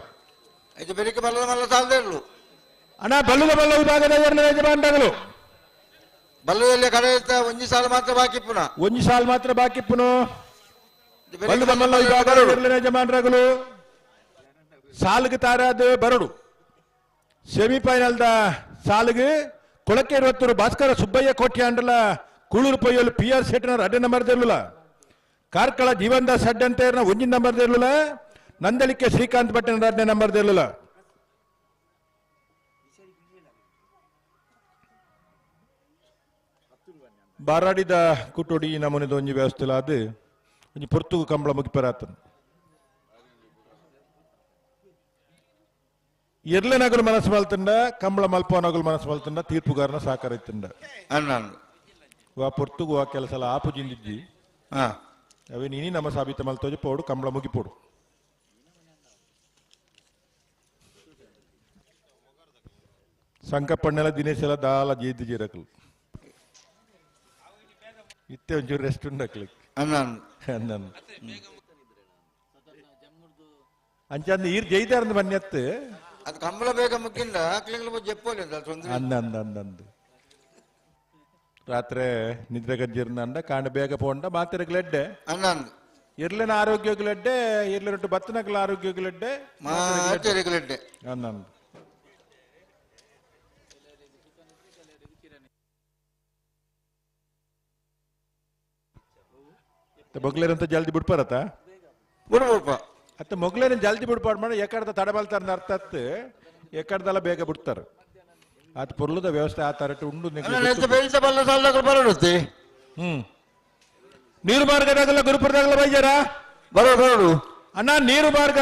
ಅಣ್ಣ ಬಲ್ಲುದ ಬಲ್ಲ ವಿಭಾಗದ ಯಜಮಾನರಾಗಲು ಬಲ್ಲುದಲ್ಲಿ ಕಡೆ ಒಂಜಿ ಸಾಲ ಮಾತ್ರ ಬಾಕಿ ಪುನಃ ಒಂಜಿ ಸಾಲ ಮಾತ್ರ ಬಾಕಿ ಪುನಃ ಬಲ್ಲುದ ಬಲ್ಲ ವಿಭಾಗದ ಯಜಮಾನರಾಗಲು ಸಾಲಿಗೆ ತಾರಾದ ಬರಡು ಸೆಮಿಫೈನಲ್ ದ ಸಾಲಿಗೆ ಕೊಳಕೆ 20 ಭಾಸ್ಕರ ಸುಬ್ಬಯ್ಯ ಕೋಟ್ಯಾಂಡಲ ಕೂಳೂರು ಪೊಯ್ಯಲು PR ಶೆಟ್ಟನ 2ನೇ ನಂಬರ್ದಲ್ಲ ಕಾರ್ಕಳ ಜೀವನ್ದಾಸ್ ಅಡ್ಡ ಅಂತ ಒಂಜಿನ ನಂಬರ್ ದೇರ್ಲುಲ ನಂದಳಿಕೆ ಶ್ರೀಕಾಂತ್ ಭಟ್ಟನ 2ನೇ ನಂಬರ್ ದೇರ್ಲುಲ ಬಾರಾಡಿದ ಕುಟೋಡಿ ಈ ನಮೂನೆದ ಒಂಜಿ ವ್ಯವಸ್ಥೆ ಅದು ಒಂಜಿ ಪೊರ್ತುಗು ಕಂಬಳ ಮುಗಿಪರಾತನು ಎರ್ಲೆ ನಗಲು ಮನಸ್ಸು ಮಲ್ತಂಡ ಕಂಬಳ ಮಲ್ಪ ನಗಲು ಮನಸ್ಸು ಮಲ್ತಂಡ ತೀರ್ಪುಗಾರನ ಸಹಕಾರ ಇತ್ತಂಡ ವಾ ಪೊರ್ತುಗು ಆ ಕೆಲಸ ಎಲ್ಲ ಆಪು ಜಿಂದಿಜ್ಜಿ ಅವೇ ನೀನಿ ನಮ್ಮ ಸಾಬೀತ ಮಲ್ತೋಜಿ ಪೋಡು ಕಂಬಳ ಮುಗಿಪೋಡು ಸಂಕಪ್ಪಣ್ಣೆಲ್ಲ ದಿನೇಶ್ ಎಲ್ಲ ದಾಲ ಜೇದಿ ಜೀರಕಲು ಇತ್ತೆ ಒಂಚೂರು ರೆಸ್ಟ್ ಉಂಡಕ್ಲಿಕ್ಕೆ ಅಂಚಂದ ಈರ್ ಜೈದಾರಂದ ಬನ್ನೆತ್ತು ಅದು ಕಂಬಳ ಬೇಗ ಮುಕ್ಕಿಂದ ಜೆಪ್ಪೋಲಿ ಅಂದ ರಾತ್ರಿ ನಿದ್ರೆ ಗಜ್ಜಿರ್ನ ಅಂಡ ಕಾಂಡ ಬೇಗ ಪೋಂಡ ಮಾತಿರಗ್ಲೆಡ್ಡೆ ಇರ್ಲಿನ ಆರೋಗ್ಯಗ್ಲೆಡ್ಡೆ ಇರ್ಲಿನೊಟ್ಟು ಬತ್ತನಗ್ಲ ಆರೋಗ್ಯಗ್ಲೆಡ್ಡೆ ಅಂದ ಮೊಗ್ಲೇರಂತ ಜಲ್ದಿ ಬಿಡ್ಪಾರತ್ತ ಅತ್ತ ಮೊಗ್ಲೇನ ಜಲ್ದಿ ಬಿಡ್ಪಾಡ್ ಮಾಡಿ ಎಕಡ್ದ ತಡಬಲ್ತಾರ ಅರ್ಥ ಎಕಡ್ದೆಲ್ಲ ಬೇಗ ಬಿಡ್ತಾರ ಆತ ಪೊರ್ಲದ ವ್ಯವಸ್ಥೆ ಆ ತರ ಉಂಡು ನೀರು ಮಾರ್ಗದಾಗಲ್ಲ ಗುರುಪುರದಾಗಲ್ಲ ಬೈಜಾರ ಬರೋಡು ಅಣ್ಣ ನೀರು ಮಾರ್ಗ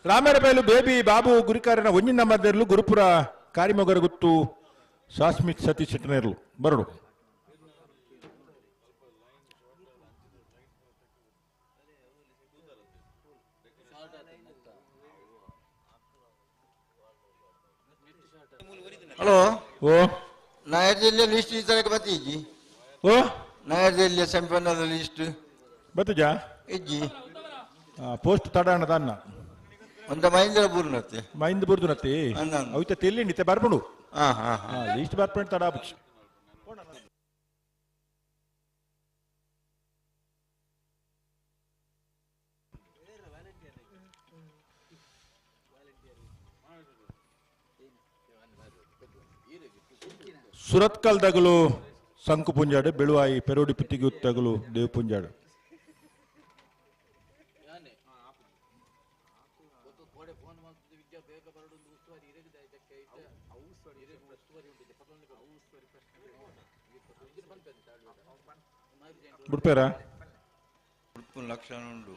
ರಾಮೇರಬೈಲು ಬೇಬಿ ಬಾಬು ಗುರಿಕಾರನ ಒಂಜಿನ ನಂಬರ್ದಿರ್ಲು ಗುರುಪುರ ಕಾರಿಮೊಗರ ಗುತ್ತು ಸಾಸ್ಮಿತ್ ಸತೀಶ್ ಶೆಟ್ಟನೇರ್ಲು ಬರೋಡು ಹಲೋ ಓ ನಾಯರ್ ಜಿಲ್ಲೆ ಲಿಸ್ಟ್ ಈ ತರ ಬತ್ತೀಜಿ ಓ ನಾಯರ್ ಜಿಲ್ಲೆ ಸೆಮಿಫೈನಲ್ ಲಿಸ್ಟ್ ಬತ್ತುಜಾ ಇಜ್ಜಿ ಪೋಸ್ಟ್ ತಡಾಣ ತನ್ನ ಒಂದ ಮಹೇಂದ್ರ ಬೂರ್ನತ್ತೆ ಮೈಂದ್ ಬುರ್ದುನತ್ತಿ ಅವಿತ ತೆಲ್ಲಿ ನಿತ್ತೆ ಬರ್ಬುಡು ಲೀಸ್ಟ್ ಬರ್ಪಣ್ ತಡ ಆಪುಚ್ ಸುರತ್ಕಲ್ ದಗಲು ಸಂಕು ಪುಂಜಾಡು ಬೆಳುವಾಯಿ ಪೆರೋಡಿ ಪಿತ್ತಿಗೆ ತಗಲು ದೇವ್ ಪುಂಜಾಡು ಬಿಡ್ಪೇರಾ ಲಕ್ಷಣ ಉಂಡು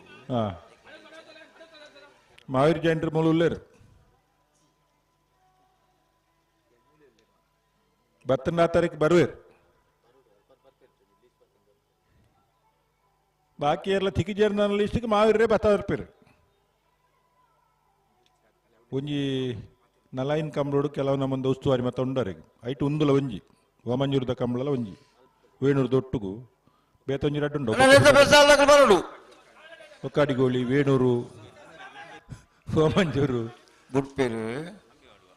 ಮಾವಿರ ಜೈನ್ರ ಮೂಲ ಉಳ್ಳೇರು ಬತ್ತನ ತಾರೀಕು ಬರುವೇರು ಬಾಕಿ ಎಲ್ಲ ತಿಕ್ಕಿಜೇರ್ನ ಲಿಸ್ಟಿಗೆ ಮಾವಿರ್ರೆ ಬತ್ತರ್ಪೇರು ಒಂಜಿ ನಲೈನ್ ಕಂಬಳೋಡು ಕೆಲವು ನಮ್ಮೊಂದು ಉಸ್ತುವಾರಿ ಮತ್ತೆ ಉಂಡರಿಗೆ ಐಟು ಉಂದುಲ ಒಂಜಿ ಓಮಂಜೂರದ ಕಂಬಳಲ ಒಂಜಿ ವೇಣೂರು ದೊಟ್ಟುಗು ಬೇತೊಂಜಿ ರಡ್ಡು ಬರೋಡು ಒಕ್ಕಾಡಿಗೋಳಿ ವೇಣೂರು ಓಮಂಜೂರು ಬುಡ್ಪೇರು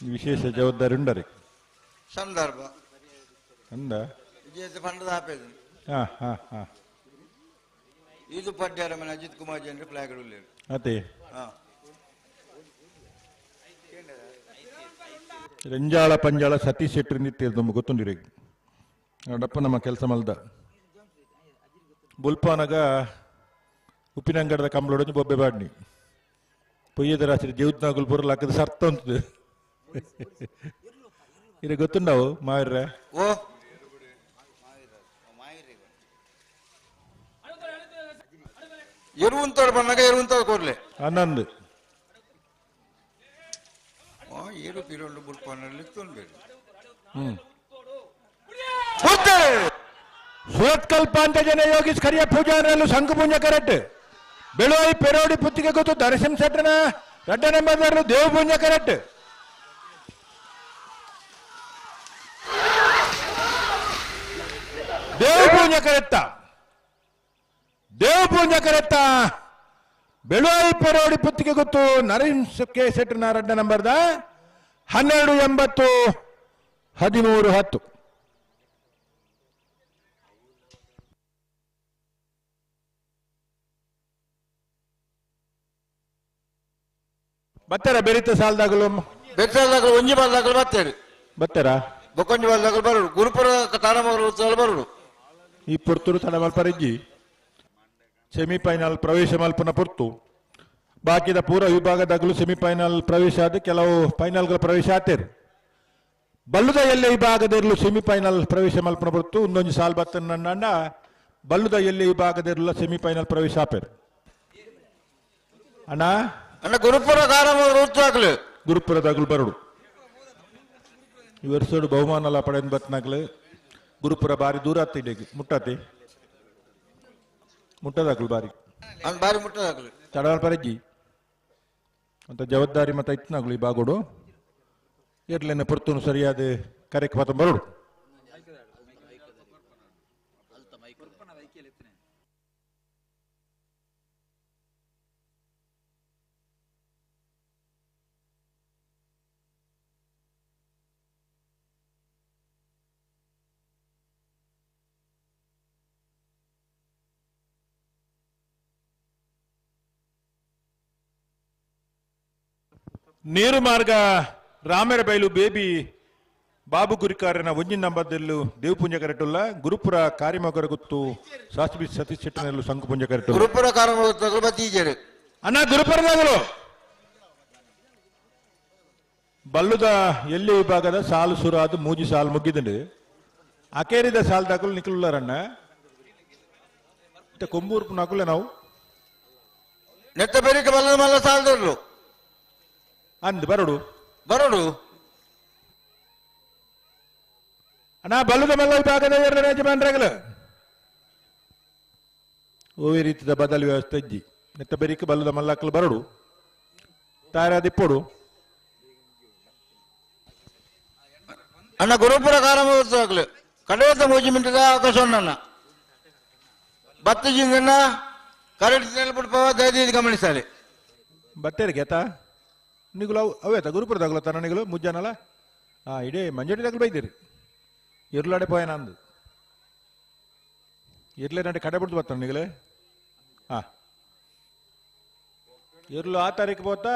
ವಿಶೇಷ ಜವಾಬ್ದಾರಿ ಉಂಡರೆ ಸಂದರ್ಭ ಅಂದ ಫಂಡದ ಹಾಪೇದು ಇದು ಪಡ್ಯಾರ ಮನೆ ಅಜಿತ್ ಕುಮಾರ್ ಜನ ಫ್ಲಾಗ್ ಅದೇ ರಂಜಾಳ ಪಂಜಾಳ ಸತೀಶ್ ಶೆಟ್ಟಿ ನಿತ್ಯ ನಮ್ಗೆ ಗೊತ್ತುಂಡಿರಿ ಡಪ್ಪ ನಮ್ಮ ಕೆಲಸ ಮಲ್ದ ಬುಲ್ಪಾನಾಗ ಉಪ್ಪಿನಂಗಡದ ಕಂಬಳೊಡಂಜು ಬೊಬ್ಬೆ ಬಾಡ್ನಿ ಪೊಯ್ಯದ ರಾತ್ರಿ ಜೀವತ್ನಾಗುಲ್ ಬರಲ್ಲ ಹಾಕದ ಸರ್ತ ಅಂತದ್ದು ಇರ ಗೊತ್ತುಂಡವು ಮಾವಿರ್ರೆ ಓ ಎರುವಂತವ್ರು ಬಂದಾಗ ಎರುವಂತವ್ರು ಕೊರ್ಲೆ ಹನ್ನೊಂದು ಏರು ಪಿರೋಂಡು ಬುಲ್ಪಾನಲ್ಲಿ ತೊಂದ್ಬೇಡಿ ಸುರತ್ಕಲ್ಪ ಅಂತ ಜನ ಯೋಗೀಶ್ ಕರಿಯ ಪೂಜಾರಲ್ಲೂ ಸಂಘ ಪೂಜ ಕರೆಕ್ಟ್ ಬೆಳುವಾಯಿ ಪೆರೋಡಿ ಪುತ್ತಿಗೆ ಗೊತ್ತು ದರ್ಶನ್ ಸೆಟ್ರನ 2ನೇ ನಂಬರ್ದಾರಲು ದೇವ ಪೂಜ ಕರೆಕ್ಟ್ ದೇವ ಪೂಜ ಕರೆಕ್ಟ ಬೆಳುವಾಯಿ ಪೆರೋಡಿ ಪುತ್ತಿಗೆ ಗೊತ್ತು ನರೇನ್ ಕೆ ಸೆಟ್ರನ 2ನೇ ನಂಬರ್ದ 1280 1310 ಬತ್ತಾರ ಬೆರಿತ ಸಾಲದಾಗಲು ಬೆತ್ತಲ್ದಾಗಲು ಒಂಜಿ ಬಾಲ್ದಾಗಲು ಬತ್ತೇರಿ ಬತ್ತಾರ ಬೊಕೊಂಜಿ ಬಾಲ್ದಾಗಲು ಬರೋಡು ಗುರುಪುರ ತಾರಮಗಲು ಉತ್ಸವ ಬರೋಡು ಈ ಪುರ್ತೂರು ತಡ ಮಲ್ಪರಜ್ಜಿ ಸೆಮಿಫೈನಲ್ ಪ್ರವೇಶ ಮಲ್ಪನ ಪೊರ್ತು ಬಾಕಿದ ಪೂರ ವಿಭಾಗದಾಗಲೂ ಸೆಮಿಫೈನಲ್ ಪ್ರವೇಶ ಆದ ಕೆಲವು ಫೈನಲ್ಗಳ ಪ್ರವೇಶ ಆತೇರು ಬಲ್ಲುದ ಎಲ್ಲೆ ವಿಭಾಗದಿರಲು ಸೆಮಿಫೈನಲ್ ಪ್ರವೇಶ ಮಲ್ಪನ ಪೊರ್ತು ಒಂದೊಂದು ಸಾಲ್ ಬತ್ತನ್ನ ಬಲ್ಲುದ ಎಲ್ಲೆ ವಿಭಾಗದಿರಲು ಸೆಮಿಫೈನಲ್ ಪ್ರವೇಶ ಆಪೇರು ಅಣ್ಣ ಅಣ್ಣ ಗುರುಪುರ ರೂತ್ವಾಗ್ಲು ಗುರುಪುರದಾಗಲು ಬರಡು ಈ ವರ್ಷ ಬಹುಮಾನ ಪಡೆದು ಬತ್ನಾಗ್ಲು ಗುರುಪುರ ಬಾರಿ ದೂರ ಆಗ್ತಿದೆ ಮುಟ್ಟದಾಗ್ಲು ಬಾರಿ ಬಾರಿ ಮುಟ್ಟದಾಗ್ಲು ತಡವಾಲ್ ಪರಜ್ಜಿ ಅಂತ ಜವಾಬ್ದಾರಿ ಮತ್ತೆ ಇತ್ನಾಗ್ಲು ಈ ಬಾಗೋಡು ಇರ್ಲೇನೆ ಪುರ್ತುನು ಸರಿಯಾದ ಕಾರ್ಯಕ್ಕೆ ಮಾತ್ರ ಬರಡು ನೀರು ಮಾರ್ಗ ರಾಮೆರಬೈಲು ಬೇಬಿ ಬಾಬು ಗುರಿಕಾರನ ಒಂಜಿನ ನಂಬರ್ದಲ್ಲೂ ದೇವಪುಂಜ ಕರೆಟುಲ್ಲ ಗುರುಪುರ ಕಾರ್ಯಮಗರ ಗುತ್ತು ಶಾಸ್ತ್ರಿ ಸತೀಶ್ ಶೆಟ್ಟನಲ್ಲೂ ಸಂಕುಪುಂಜ ಕರೆಟು ಗುರುಪುರ ಕಾರ್ಯ ಅಣ್ಣ ಗುರುಪುರದಾಗಲು ಬಲ್ಲುದ ಎಲ್ಲಿ ವಿಭಾಗದ ಸಾಲು ಸುರಾದು ಮೂಜಿ ಸಾಲು ಮುಗಿದಂಡು ಅಕೇರಿದ ಸಾಲ್ದಾಗಲು ನಿಖಲುಲ್ಲಾರಣ್ಣ ಕೊಂಬೂರ್ಪು ನಾಕುಲ್ಲ ನಾವು ನೆತ್ತ ಬೇರಿಕೆ ಬಲ್ಲದ ಮಲ್ಲ ಸಾಲದಲ್ಲೂ ಅಂದ್ ಬರಡು ಅಣ್ಣ ಬಲ್ಲುದ ಮಲ್ಲ ವಿಭಾಗದ ಯಜಮಾನರಾಗಲು ಓವೇ ರೀತಿಯ ಬದಲು ವ್ಯವಸ್ಥೆ ಇಜ್ಜಿ ನೆತ್ತ ಬೆರಿಕೆ ಬಲ್ಲುದ ಮಲ್ಲಕ್ಕಲು ಬರಡು ತಾರಾದಿಪ್ಪೊಡು ಅಣ್ಣ ಗುರುಪುರ ಕಾರಮೋತ್ಸವಾಗ್ಲು ಕಡೆಯತ್ತ ಮೂಜಿ ಮಿಂಟದ ಅವಕಾಶ ಉಂಡಣ್ಣ ಬತ್ತಜಿಂದಣ್ಣ ಕರೆಕ್ಟ್ ನಿಲ್ಬಿಡ್ಪವ ದಯದಿ ಗಮನಿಸಾలి ಬತ್ತೇರಿ ಗೇತ ನಿಗುಲು ಅವೇತ ಗುರುಪುರದಾಗಲ ತನ ನಿಗುಲು ಮುಜ್ಜಾನಲ್ಲ ಇಡೀ ಮಂಜಡಿದಾಗಲು ಬೈದಿರಿ ಇರ್ಲಾಡೆ ಪೋಯನ ಅಂದು ಇರ್ಲೇನಂటే ಕಡೆ ಬಿಡ್ತು ಬರ್ತಾನೆ ನಿಗಲೆ ಇರ್ಲು ಆ ತಾರೀಕು పోతా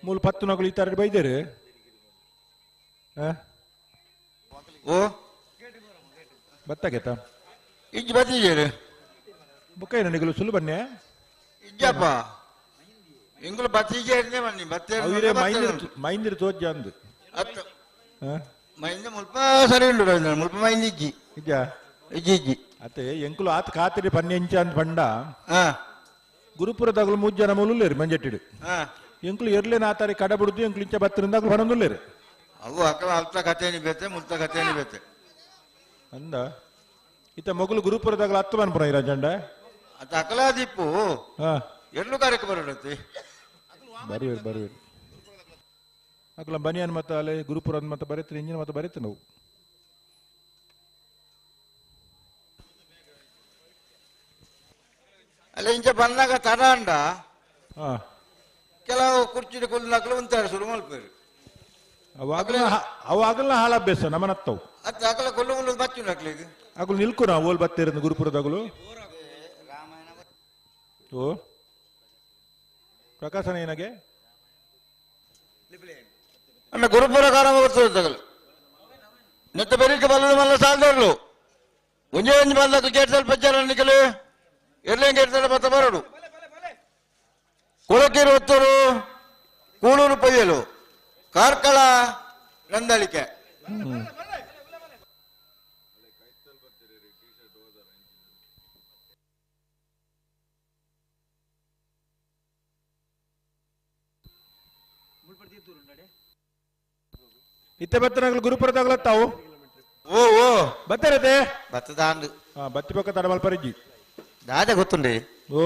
ಮೂಲ 10 ನಗಲು ಈ ತಾರೀಕು ಬೈದಿರಿ ಓ ಬತ್ತಾಗೇತ ಇಜ್ಜಿ ಬತ್ತಿಜೇರು ಬುಕ್ಕ ನಿಗುಲು ಸುಲು ಬನ್ನೆ ಇಜ್ಜಪ್ಪ ಇಂಗುಲು ಬತ್ತಿಜೇರ್ನೆ ಬನ್ನಿ ಅವರೇ ಮೈಂದಿರು ತೋಜ್ಜ ಅಂದು ಅತ್ತ ಮೈಂದ ಮುಲ್ಪ ಸರಿ ಉಂಡು ಮುಲ್ಪ ಮೈಂದ ಇಜ್ಜಿ ಇಜ್ಜಿ ಅತ್ತೆ ಎಂಕುಲು ಆತ ಖಾತಿರಿ ಪನ್ನೆಂಚ ಅಂತ ಪಂಡ ಗುರುಪುರದಾಗಲು 3 ಜನ ಮೂಲುಲ್ಲೇರು ಮಂಜಟ್ಟಿಡು ಎಂಕುಲು ಎರ್ಲೇನ ಆ ತಾರೀಕು ಕಡೆ ಬಿಡುದು ಎಂಕುಲು ಇಂಚ ಬತ್ತರಿಂದಾಗಲು ಹೊಣಂದುಲ್ಲೇರು ಅವು ಅಕ್ಕಲ ಅಲ್ತ ಕಥೆನಿ ಬೇತೆ ಮುಲ್ತ ಕಥೆನಿ ಬೇತೆ ಅಂದ ಇತ್ತ ಮೊಗಲು ಗುರುಪುರದಾಗಲು 10 ಮನ್ಪುರ ಇರಾಜಂಡ ಅತ್ತ ಅಕಲಾದಿಪ್ಪು ಎರ್ಲು ಕಾರ್ಯಕ್ಕೆ ಬರೋಡತ್ತಿ ಬರುವೇರು ಅಕಲ ಬನಿಯನ್ ಮತ್ತ ಅಲೆ ಗುರುಪುರದ ಮತ್ತ ಬರೀತಾರೆ ಇಂಜಿನ ಮತ್ತ ಬರೀತೆ ನಾವು ಅಲ್ಲ ಇಂಚ ಬಂದಾಗ ತಡ ಅಂಡ ಕೆಲವು ಕುರ್ಚಿ ಕೊಲ್ಲಾಕಲು ಉಂಟಾರೆ ಶುರು ಮಲ್ಪೇರು ಅವಾಗಲ ಹಾಳಭ್ಯಾಸ ನಮ್ಮನತ್ತವು ಅತ್ತ ಅಕಲ ಕೊಲ್ಲು ಮುಲ್ಲು ಬಚ್ಚು ನಕ್ಲಿಗೆ ಅಕಲು ನಿಲ್ಕು ನಾವು ಓಲ್ ಬತ್ತೇರಿಂದ ಗುರುಪುರದಾಗಲು ಓ ಪ್ರಕಾಶನ ಏನಾಗೆ ಅಣ್ಣ ಗುರುಪುರ ಕಾರಮೋತ್ಸವಗಳು ನೆತ್ತ ಬೆರಿಕೆ ಬಲ್ಲದ ಮಲ್ಲ ಸಾಲದರ್ಲು ಒಂಜೆ ಒಂಜಿ ಬಲ್ಲಕ್ಕೆ ಕೇಳ್ಸಲ್ ಪಜ್ಜಾರ ನಿಕಲು ಎರ್ಲೇಂ ಕೇಳ್ಸಲ್ಲ ಮತ್ತ ಬರಡು ಕುಳಕೇರಿ ಒತ್ತೂರು ಕೂಳೂರು ಪಯ್ಯಲು ಕಾರ್ಕಳ ನಂದಳಿಕೆ ಇತ್ತೆ ಬತ್ತನಾಗಲು ಗುರುಪುರದಾಗಲತ್ತಾವು ಓ ಬತ್ತರತೆ ಬತ್ತದಾಂಡು ಬತ್ತಿ ಪಕ್ಕ ತಡಮಲ್ ಪರಿಜ್ಜಿ ದಾದ ಗೊತ್ತುಂಡಿ ಓ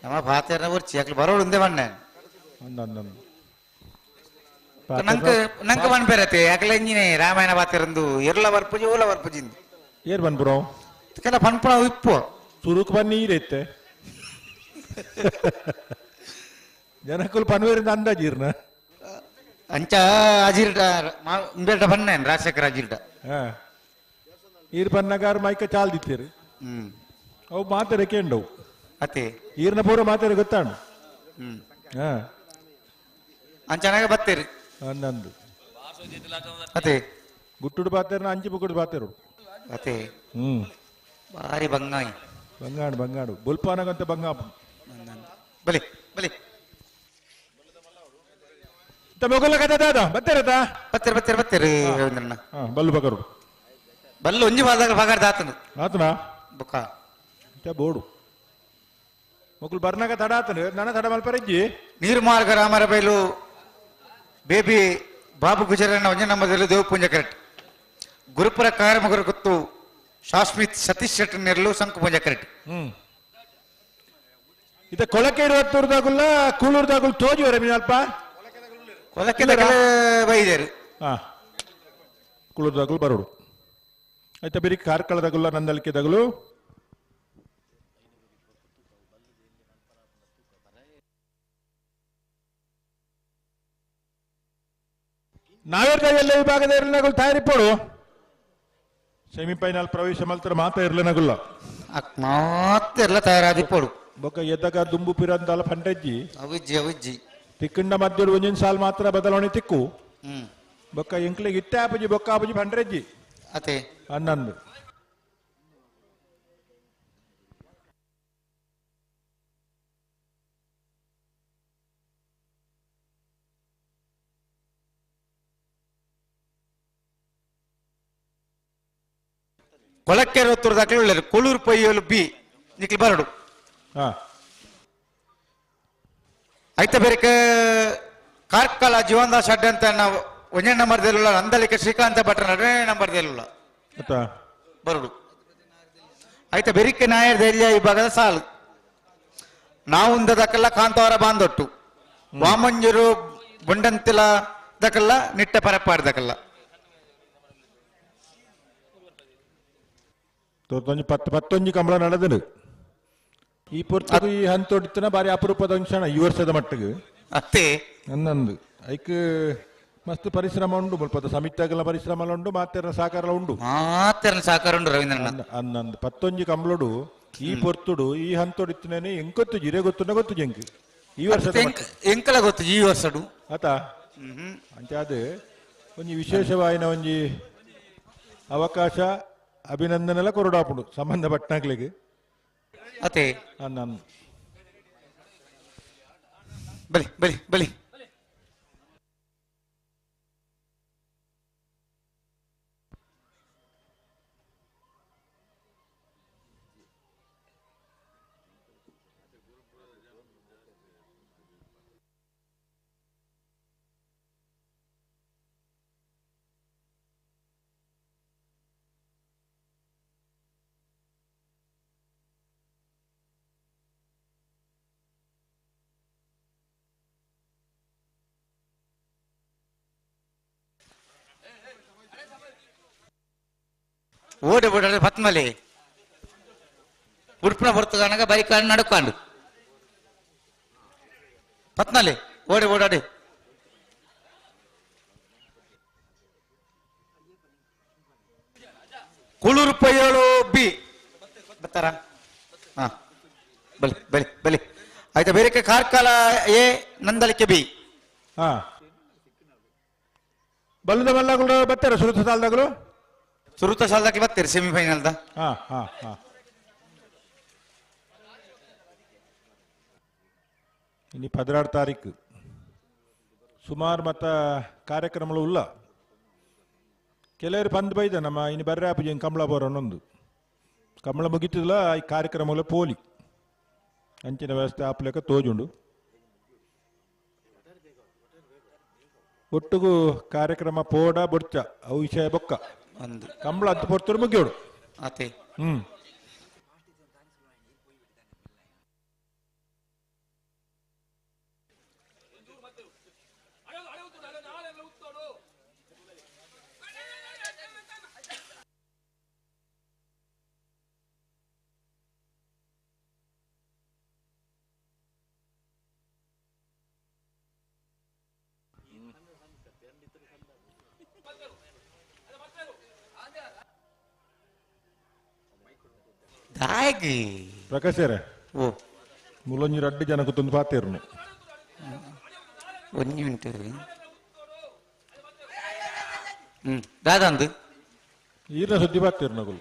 ನಮ್ಮ ಪಾತೆರ್ನ ಬರ್ಚಿ ಅಕ್ಲು ಬರೋಡು ಉಂದೆ ಬಣ್ಣ ನಂಗೆ ಬನ್ಪೇರತೆ ಅಕ್ಲ ಇಂಜಿನೆ ರಾಮಾಯಣ ಪಾತೆರಂದು ಎರ್ಲ ಬರ್ಪುಜಿ ಓಲ ಬರ್ಪುಜಿಂದು ಏರ್ ಬನ್ಪುರ ಕೆಲ ಪನ್ಪುಣ ಇಪ್ಪು ಸುರುಕು ಬನ್ನಿ ಈರೈತೆ ಜನಕ್ಕಲು ಪನ್ವೇರಿಂದ ಅಂದಾಜೀರ್ನ ಅಂಚ ಅಜಿರ್ಟ ಇಂಬೇಟ ಬನ್ನೇನ್ ರಾಜಶೇಖರ ಅಜಿರ್ಟ ಈರ್ ಬನ್ನಗಾರ ಮೈಕ ಚಾಲ್ ದಿತ್ತೇರು ಅವು ಮಾತಾಡ ಕೇಂಡವು ಅತ್ತೆ ಈರ್ನ ಪೂರ ಮಾತಾಡ ಗೊತ್ತಾಣು ಅಂಚನಾಗ ಬತ್ತೇರಿ ಅಂದಂದು ಅತ್ತೆ ಗುಟ್ಟುಡು ಬಾತೇರ್ನ ಅಂಚಿ ಬುಕ್ಕುಡು ಬಾತೇರು ಅತ್ತೆ ಭಾರಿ ಬಂಗಾಯಿ ಬಂಗಾಡು ಬಂಗಾಡು ಬುಲ್ಪಾನಗಂತ ಬಂಗಾಪ ಬಲಿ ಬಲಿ ಮೊಗಲ ಕಥೆ ದಾದ ಬತ್ತೇರತ ಬತ್ತೀರಿ ಬತ್ತೀರಿ ಬತ್ತೀರಿ ರವೀಂದ್ರಣ್ಣ ಬಲ್ಲು ಬಗರು ಬಲ್ಲು ಒಂಜಿ ಬಾದಾಗ ಬಗಾರ್ದ ಆತನು ಆತನ ಬೊಕ್ಕ ಬೋಡು ಮೊಗಲು ಬರ್ನಾಗ ತಡ ಆತನು ನನ್ನ ತಡ ಮಲ್ಪರಜ್ಜಿ ನೀರು ಮಾರ್ಗ ರಾಮರ ಬೈಲು ಬೇಬಿ ಬಾಬು ಗುಜರಣ್ಣ ಒಂಜ ನಂಬದಲ್ಲಿ ದೇವಪುಂಜ ಕರೆಕ್ಟ್ ಗುರುಪುರ ಕಾರ್ಮಗುರು ಗೊತ್ತು ಶಾಶ್ಮಿತ್ ಸತೀಶ್ ಶೆಟ್ಟಿ ನೆರಳು ಸಂಕು ಪುಂಜ ಕರೆಕ್ಟ್ ಇದ ಕೊಳಕೆ ಇರುವತ್ತೂರ್ದಾಗುಲ್ಲ ಕೂಳೂರ್ದಾಗುಲ್ ತೋಜುವರೆ ಮೀನಲ್ಪ ಕೊಲಕ್ಕೆ ಬೈದೇರು ಹಾ ಕುಳೂರ್ದಾಗುಲ್ ಬರೋಡು ಆಯ್ತಾ ಬೇರೆ ಕಾರ್ಕಳದಾಗುಲ್ಲ ನಂದಲಿಕೆದಾಗಲು ನಾವೇರ್ದಾಗೆಲ್ಲ ವಿಭಾಗದ ಇರಲಿನಗಳು ತಯಾರಿಪೋಡು ಸೆಮಿಫೈನಲ್ ಪ್ರವೇಶ ಮಲ್ತರ ಮಾತ್ರ ಇರ್ಲಿನಗುಲ್ಲ ಮತ್ತೆ ಎಲ್ಲ ತಯಾರಾದಿಪ್ಪೋಡು ಬೊಕ್ಕ ಎದ್ದಗ ದುಂಬು ಪಿರಂದಾಲ ಫಂಟಜ್ಜಿ ಅವಿಜ್ಜಿ ಅವಿಜ್ಜಿ ತಿಕ್ಕಂಡ ಮಧ್ಯಡು ಒಂಜಿನ ಸಾಲ್ ಮಾತ್ರ ಬದಲಾವಣೆ ತಿಕ್ಕು ಬೊಕ್ಕ ಎಂಕ್ಲಿಗೆ ಇಟ್ಟೆ ಆಪುಜಿ ಬೊಕ್ಕ ಆಪುಜಿ ಫಂಡ್ರೆಜ್ಜಿ ಅತೆ ಹನ್ನೊಂದು ಕೊಳಕ್ಕೆ ಉತ್ತರದಾಗಲೇ ಒಳ್ಳೆಯದು ಕೊಳೂರು ಪೊಯ್ಯಲು ಬಿ ನಿಕ್ಲಿ ಬರಡು ಐತ ಬೇರೆ ಕಾರ್ಕಳ ಜೀವನದಾಸ್ ಅಡ್ಡ ಅಂತ ನಾವು ಒಂದನೇ ನಂಬರ್ದಲ್ಲ ಅಂದಲಿಕ್ಕೆ ಶ್ರೀಕಾಂತ ಭಟ್ರ ಎರಡನೇ ನಂಬರ್ದಲ್ಲ ಬರಡು ಐತ ಬೆರಿಕೆ ನಾಯರ್ ಧೈರ್ಯ ಈ ಭಾಗದ ಸಾಲು ನಾವುಂದದಕ್ಕೆಲ್ಲ ಕಾಂತವರ ಬಾಂದೊಟ್ಟು ವಾಮಂಜರು ಬೊಂಡಂತಿಲ ದಕ್ಕೆಲ್ಲ ನಿಟ್ಟ ಪರಪಾಡ್ದಕ್ಕೆಲ್ಲ ಪತ್ತೊಂಜಿ ಕಂಬಳ ನಡೆದನು ಈ ಪುರ್ತಕ ಈ ಹಂತೊಡಿತನ ಬಾರಿ ಅಪರೂಪದ ಅಂಶನ ಈ ವರ್ಷದ ಮಟ್ಟಿಗೆ ಅತ್ತೆ ಹನ್ನೊಂದು ಐಕ್ ಮಸ್ತ್ ಪರಿಶ್ರಮ ಉಂಡು ಮುಲ್ಪದ ಸಮಿತಿಯಾಗೆಲ್ಲ ಪರಿಶ್ರಮ ಉಂಡು ಮಾತೆರ ಸಹಕಾರ ಉಂಡು ಸಹಕಾರ ಉಂಡು ರವೀಂದ್ರನಾಥ್ ಹನ್ನೊಂದು ಪತ್ತೊಂಜಿ ಕಂಬಳಡು ಈ ಪೊರ್ತುಡು ಈ ಹಂತೊಡಿತನೇ ಎಂಕೊತ್ತು ಜಿರೆ ಗೊತ್ತುನ ಗೊತ್ತು ಜಂಕ್ ಈ ವರ್ಷದ ಎಂಕಲ ಗೊತ್ತು ಈ ವರ್ಷಡು ಆತ ಅಂಚೆ ಅದು ಒಂಜಿ ವಿಶೇಷವಾಯಿನ ಒಂಜಿ ಅವಕಾಶ ಅಭಿನಂದನೆಲ್ಲ ಕೊರಡಾಪುಡು ಸಂಬಂಧಪಟ್ಟನಾಗ್ಲಿಗೆ ಅತೆ ನಾನು ಬಲಿ ಬಲಿ ಬಲಿ ಓಡಿ ಓಡಾಡ ಪತ್ಮಲೆ ಉಡುಪಿನ ಹೊರತುಗಾನಾಗ ಬೈಕ್ ನಡ್ಕೊಂಡು ಪತ್ಮಲೆ ಓಡಿ ಓಡಾಡಿ ಕುಳೂರು ಪೈಯೋಳು ಬಿ ಬರ್ತಾರ ಹಾ ಬಲಿ ಬಲಿ ಬಲಿ ಆಯ್ತಾ ಬೇರೆ ಕಾರ್ಕಳ ಎ ನಂದಲಿಕೆ ಬಿ ಹಾ ಬಲ್ಲದ ಮಲ್ಲಗಳು ಬರ್ತಾರೆ ಸುರತ ಸಾಲದಾಗಲು ಸುರುತ ಸಾಲದಾಗಿ ಬರ್ತೀರಿ ಸೆಮಿಫೈನಲ್ದ ಹಾ ಹಾ ಹಾ ಇನ್ನು 16 ತಾರೀಕು ಸುಮಾರು ಮತ್ತ ಕಾರ್ಯಕ್ರಮಗಳು ಇಲ್ಲ ಕೆಲವರು ಪಂದ್ ಬೈದ ನಮ್ಮ ಇನ್ನು ಬರ್ರೆ ಆಪುಜಿ ಕಂಬಳ ಬೋರನ್ನೊಂದು ಕಂಬಳ ಮುಗಿತಿಲ್ಲ ಈ ಕಾರ್ಯಕ್ರಮಗಳು ಪೋಲಿ ಅಂಚಿನ ವ್ಯವಸ್ಥೆ ಆಪ್ಲೆಕ್ಕ ತೋಜುಂಡು ಒಟ್ಟಿಗೂ ಕಾರ್ಯಕ್ರಮ ಪೋಡ ಬೊಡ್ಚ ಅವು ವಿಷಯ ಬೊಕ್ಕ ಕಂಬಳ ಹತ್ತು ಪೊರ್ತರು ಮುಗಿಯೋಡು ಅತೆ ಪ್ರಕಾಶರೇ ಓ ಮುಲೊಂಜಿ ರಡ್ಡು ಜನಕ್ಕೆ ತಂದು ಪಾತೇರ್ನು ಒಂದು ಮಿನಿಟ್ ದಾದಂದು ಈರ್ನ ಸುದ್ದಿ ಪಾತೇರ್ನಗಳು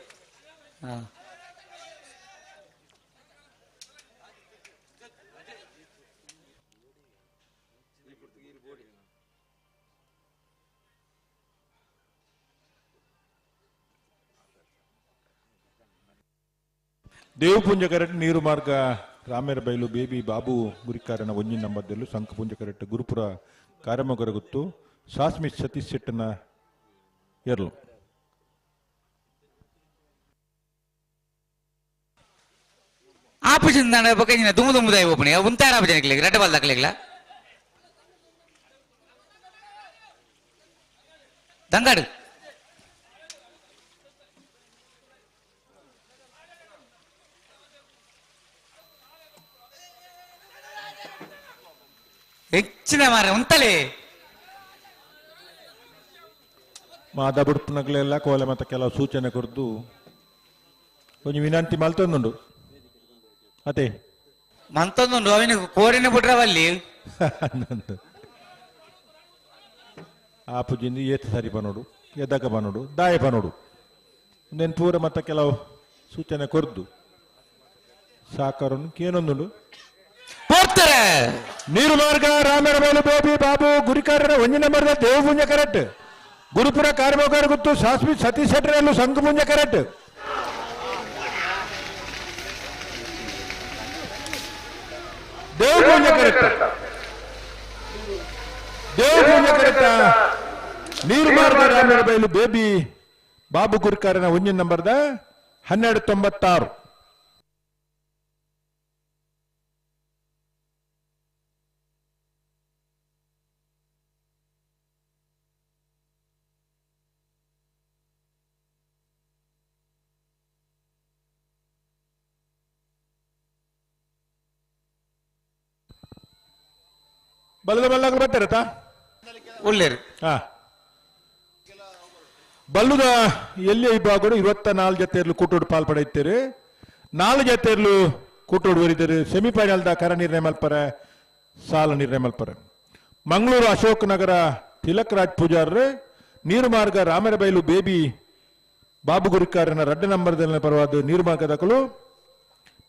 ದೇವಪುಂಜ ಕರೆಕ್ಟ್ ನೀರು ಮಾರ್ಗ ರಾಮೇರ ಬೈಲು ಬೇಬಿ ಬಾಬು ಗುರಿಕಾರನ ಒಂಜಿ ನಂಬರ್ದಲ್ಲೂ ಸಂಕಪುಂಜ ಕರೆಕ್ಟ್ ಗುರುಪುರ ಕಾರ್ಯಮಗರಗುತ್ತು ಸಾಸ್ಮಿ ಸತೀಶ್ ಶೆಟ್ಟನ ಎರಲು ಆಪರೇಷನ್ ಬಗ್ಗೆ ದುಮ್ಮು ದುಮ್ಮುದಾಯಿ ಓಪಣಿ ಉಂತಾರ ಜನಕ್ಕೆ ರೆಡ್ ಬಾಲ್ ದಾಖಲೆಗಳ ದಂಗಾಡು ಹೆಚ್ಚಿನ ಮಾರ ಉಂತಲೇ ಮಾದ ಬುಡ್ಪುನಗಳೆಲ್ಲ ಕೋಲೆ ಮತ್ತೆ ಕೆಲವು ಸೂಚನೆ ಕೊಡ್ದು ಒಂದು ವಿನಂತಿ ಮಲ್ತೊಂದುಂಡು ಅದೇ ಮಂತೊಂದುಂಡು ಅವನ ಕೋರಿನ ಬಿಡ್ರವಲ್ಲಿ ಆಪುಜಿಂದ ಏತ್ ಸರಿ ಬನೋಡು ಎದಕ ಬನೋಡು ದಾಯ ಬನೋಡು ಒಂದೇನು ಪೂರ ಮತ್ತೆ ಕೆಲವು ಸೂಚನೆ ಕೊರ್ದು ಸಾಕಾರನ್ನು ಏನೊಂದುಂಡು ನೀರು ಮಾರ್ಗ ರಾಮೇರ ಬೈಲು ಬೇಬಿ ಬಾಬು ಗುರಿಕಾರರ ಒಂಜಿ ನಂಬರ್ದ ದೇವಪುಂಜ ಕರೆಕ್ಟ್ ಗುರುಪುರ ಕಾರ್ಯಮಗಾರ ಗುತ್ತು ಸಾಸ್ಮಿ ಸತೀಶ್ ಶೆಟ್ಟರಲ್ಲೂ ಸಂಕಪುಂಜ ಕರೆಕ್ಟ್ ದೇವಪುಂಜ ಕರೆಕ್ಟ್ ದೇವಪುಂಜ ಕರೆಕ್ಟ್ ನೀರು ಮಾರ್ಗ ರಾಮೇರ ಬೈಲು ಬೇಬಿ ಬಾಬು ಗುರಿಕಾರನ ಒಂಜಿ ನಂಬರ್ದ 1296 ಬಲ್ಲದ ಮಲ್ಲಾಗ ಬರ್ತಾರತಾ ಒಳ್ಳೆಯರು ಹಾ ಬಲ್ಲುದ ಎಲ್ಲಿ ವಿಭಾಗಗಳು 24 ಜತೆಯರ್ಲು ಕೂಟೋಡು ಪಾಲ್ಪಡೈತೀರಿ 4 ಜತೆಯರ್ಲು ಕೂಟೋಡು ಬರೀತಾರೆ ಸೆಮಿಫೈನಲ್ದ ಕರ ನಿರ್ಣಯ ಮಲ್ಪರ ಸಾಲ ನಿರ್ಣಯ ಮಲ್ಪರ ಮಂಗಳೂರು ಅಶೋಕ್ ನಗರ ತಿಲಕ್ ರಾಜ್ ಪೂಜಾರ್ರೆ ನೀರು ಮಾರ್ಗ ರಾಮೇರ ಬೈಲು ಬೇಬಿ ಬಾಬು ಗುರಿಕಾರನ 2 ನಂಬರ್ದಲ್ಲಿ ಪರವಾದ ನೀರು ಮಾರ್ಗದಕಲು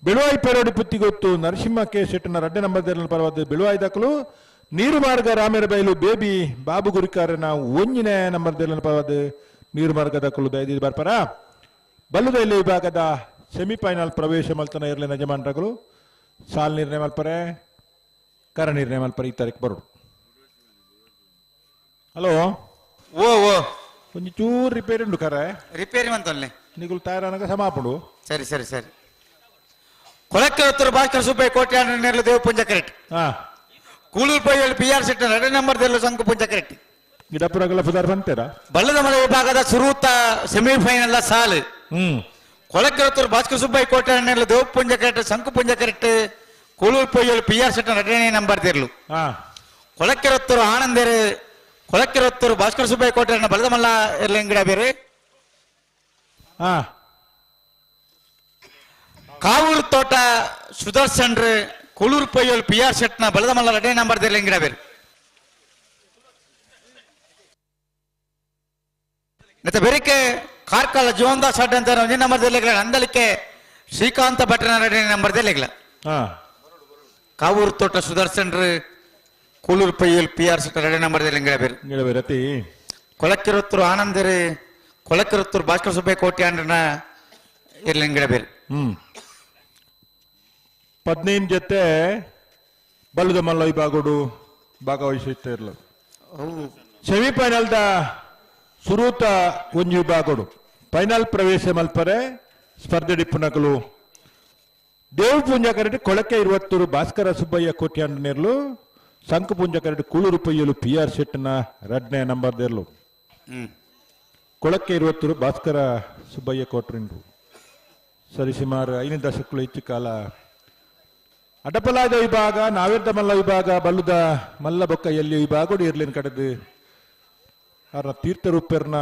ಬೆಳುವಾಯಿ ಪೆರೋಡಿ ಪುತ್ತಿಗೊತ್ತು ನರಸಿಂಹ ಕೆ ಶೆಟ್ಟನ 2 ನಂಬರ್ದಲ್ಲಿ ಪರವಾದ ಬೆಳುವಾಯಿ ದಕಲು ನೀರು ಮಾರ್ಗ ರಾಮೇರ ಬೈಲು ಬೇಬಿ ಬಾಬು ಗುರಿಕಾರನ ಒಂಜಿನ ನಂಬರ್ದಲ್ಲಿ ಪರವಾದ ನೀರು ಮಾರ್ಗದಕಲು ದಯದಿ ಬರ್ಪರ ಬಲ್ಲುದ ಇಲ್ಲಿ ವಿಭಾಗದ ಸೆಮಿಫೈನಲ್ ಪ್ರವೇಶ ಮಲ್ತನ ಇರಲಿನ ಯಜಮಾನರುಗಳು ಸಾಲ್ ನಿರ್ಣಯ ಮಲ್ಪರೆ ಕರ ನಿರ್ಣಯ ಮಲ್ಪರೆ ಈ ತಾರೀಕು ಬರೋಡು ಹಲೋ ಓ ಓ ಒಂಜಿ ಚೂರು ರಿಪೇರಿ ಉಂಡು ಕರ ರಿಪೇರಿ ಮಂತಲ್ಲೇ ನಿಗುಲು ತಯಾರನಾಗ ಸಮಾಪುಡು ಸರಿ ಸರಿ ಸರಿ ಕೊಳಕ್ಕೆ ಭಾಸ್ಕರ್ ಸುಬ್ಬಯ್ಯ ಕೋಟೆ ನೇರ್ಲು ದೇವಪುಂಜ ಕರೆಕ್ಟ್ ಹಾ ಕೂಳೂರು ಪೈಯಲ್ಲಿ PR ಶೆಟ್ಟ 2 ನಂಬರ್ದಲ್ಲೂ ಸಂಕಪುಂಜ ಕರೆಕ್ಟ್ ಗಿಡಪುರಗಳ ಪದಾರ್ ಬಂತೇರಾ ಬಲ್ಲದ ಮಲೆ ವಿಭಾಗದ ಸುರೂತ ಸೆಮಿಫೈನಲ್ ಸಾಲು ಕೊಳಕ್ಕೆ ಭಾಸ್ಕರ್ ಸುಬ್ಬಯ್ಯ ಕೋಟೆ ನೇರ್ಲು ದೇವಪುಂಜ ಕರೆಕ್ಟ್ ಸಂಕಪುಂಜ ಕರೆಕ್ಟ್ ಕೂಳೂರು ಪೈಯಲ್ಲಿ PR ಶೆಟ್ಟ 2 ನಂಬರ್ದಿರ್ಲು ಕೊಳಕ್ಕೆ ಆನಂದೇರು ಕೊಳಕ್ಕೆ ಭಾಸ್ಕರ್ ಸುಬ್ಬಯ್ಯ ಕೋಟೆ ಬಲ್ಲದ ಮಲ್ಲ ಇರ್ಲಿ ಗಿಡ ಬೇರೆ ಕಾವೂರು ತೋಟ ಸುದರ್ಶನ್ ಕೊಳೂರು ಪೈಯಲ್ PR ಶೆಟ್ನ ಬಲದ ಮಲ್ಲ 2 ನಂಬರ್ದಲ್ಲಿ ಹೆಂಗಿಡ ಬೇರೆ ಮತ್ತೆ ಬೇರೆಕೆ ಕಾರ್ಕಳ ಜೀವನ್ದಾಸ್ ಅಡ್ಡ ಅಂತ 1 ನಂಬರ್ದಲ್ಲಿ ಅಂದಲಿಕ್ಕೆ ಶ್ರೀಕಾಂತ ಭಟ್ರನ 2 ನಂಬರ್ದಲ್ಲಿ ಕಾವೂರು ತೋಟ ಸುದರ್ಶನ್ ಕೊಳೂರು ಪೈಯಲ್ PR ಶೆಟ್ಟ 2 ನಂಬರ್ದಲ್ಲಿ ಹೆಂಗಿಡ ಬೇರೆ ಕೊಳಕ್ಕಿರುತ್ತರು ಆನಂದರಿ ಕೊಳಕ್ಕಿರುತ್ತರು ಭಾಸ್ಕರ್ ಸುಬ್ಬಯ್ಯ ಕೋಟೆ ಅಂಡ್ರನ ಇರ್ಲಿ ಹೆಂಗಿಡ ಬೇರೆ 15 ಜೊತೆ ಬಲ್ಲದ ಮಲ್ಲ ವಿಭಾಗಡು ಭಾಗವಹಿಸುತ್ತಾ ಇರಲು ಸೆಮಿಫೈನಲ್ದ ಸುರೂತ ಒಂಜಿ ವಿಭಾಗಡು ಫೈನಲ್ ಪ್ರವೇಶ ಮಲ್ಪರೆ ಸ್ಪರ್ಧೆ ಡಿಪ್ಪುನಕಲು ದೇವಪುಂಜ ಕರೆಕ್ಟ್ ಕೊಳಕ್ಕೆ 20 ಭಾಸ್ಕರ ಸುಬ್ಬಯ್ಯ ಕೋಟ್ಯಾಂಡ ನೇರ್ಲು ಸಂಕಪುಂಜ ಕರೆಕ್ಟ್ ಕೂಳೂರು ಪೈಯಲು PR ಶೆಟ್ಟನ 2 ನಂಬರ್ದೇರ್ಲು ಕೊಳಕ್ಕೆ 20 ಭಾಸ್ಕರ ಸುಬ್ಬಯ್ಯ ಕೋಟ್ರಿಂಡು ಸರಿ ಸುಮಾರು 5 ದಶಕಗಳು ಹೆಚ್ಚು ಕಾಲ ಅಡಪಲಾದ ವಿಭಾಗ ನಾವೇರ್ದ ಮಲ್ಲ ವಿಭಾಗ ಬಲ್ಲುದ ಮಲ್ಲ ಬೊಕ್ಕ ಎಲ್ಲಿ ವಿಭಾಗಡು ಇರ್ಲಿನ ಕಡೆದು ಅವರ ತೀರ್ಥರೂಪರ್ನ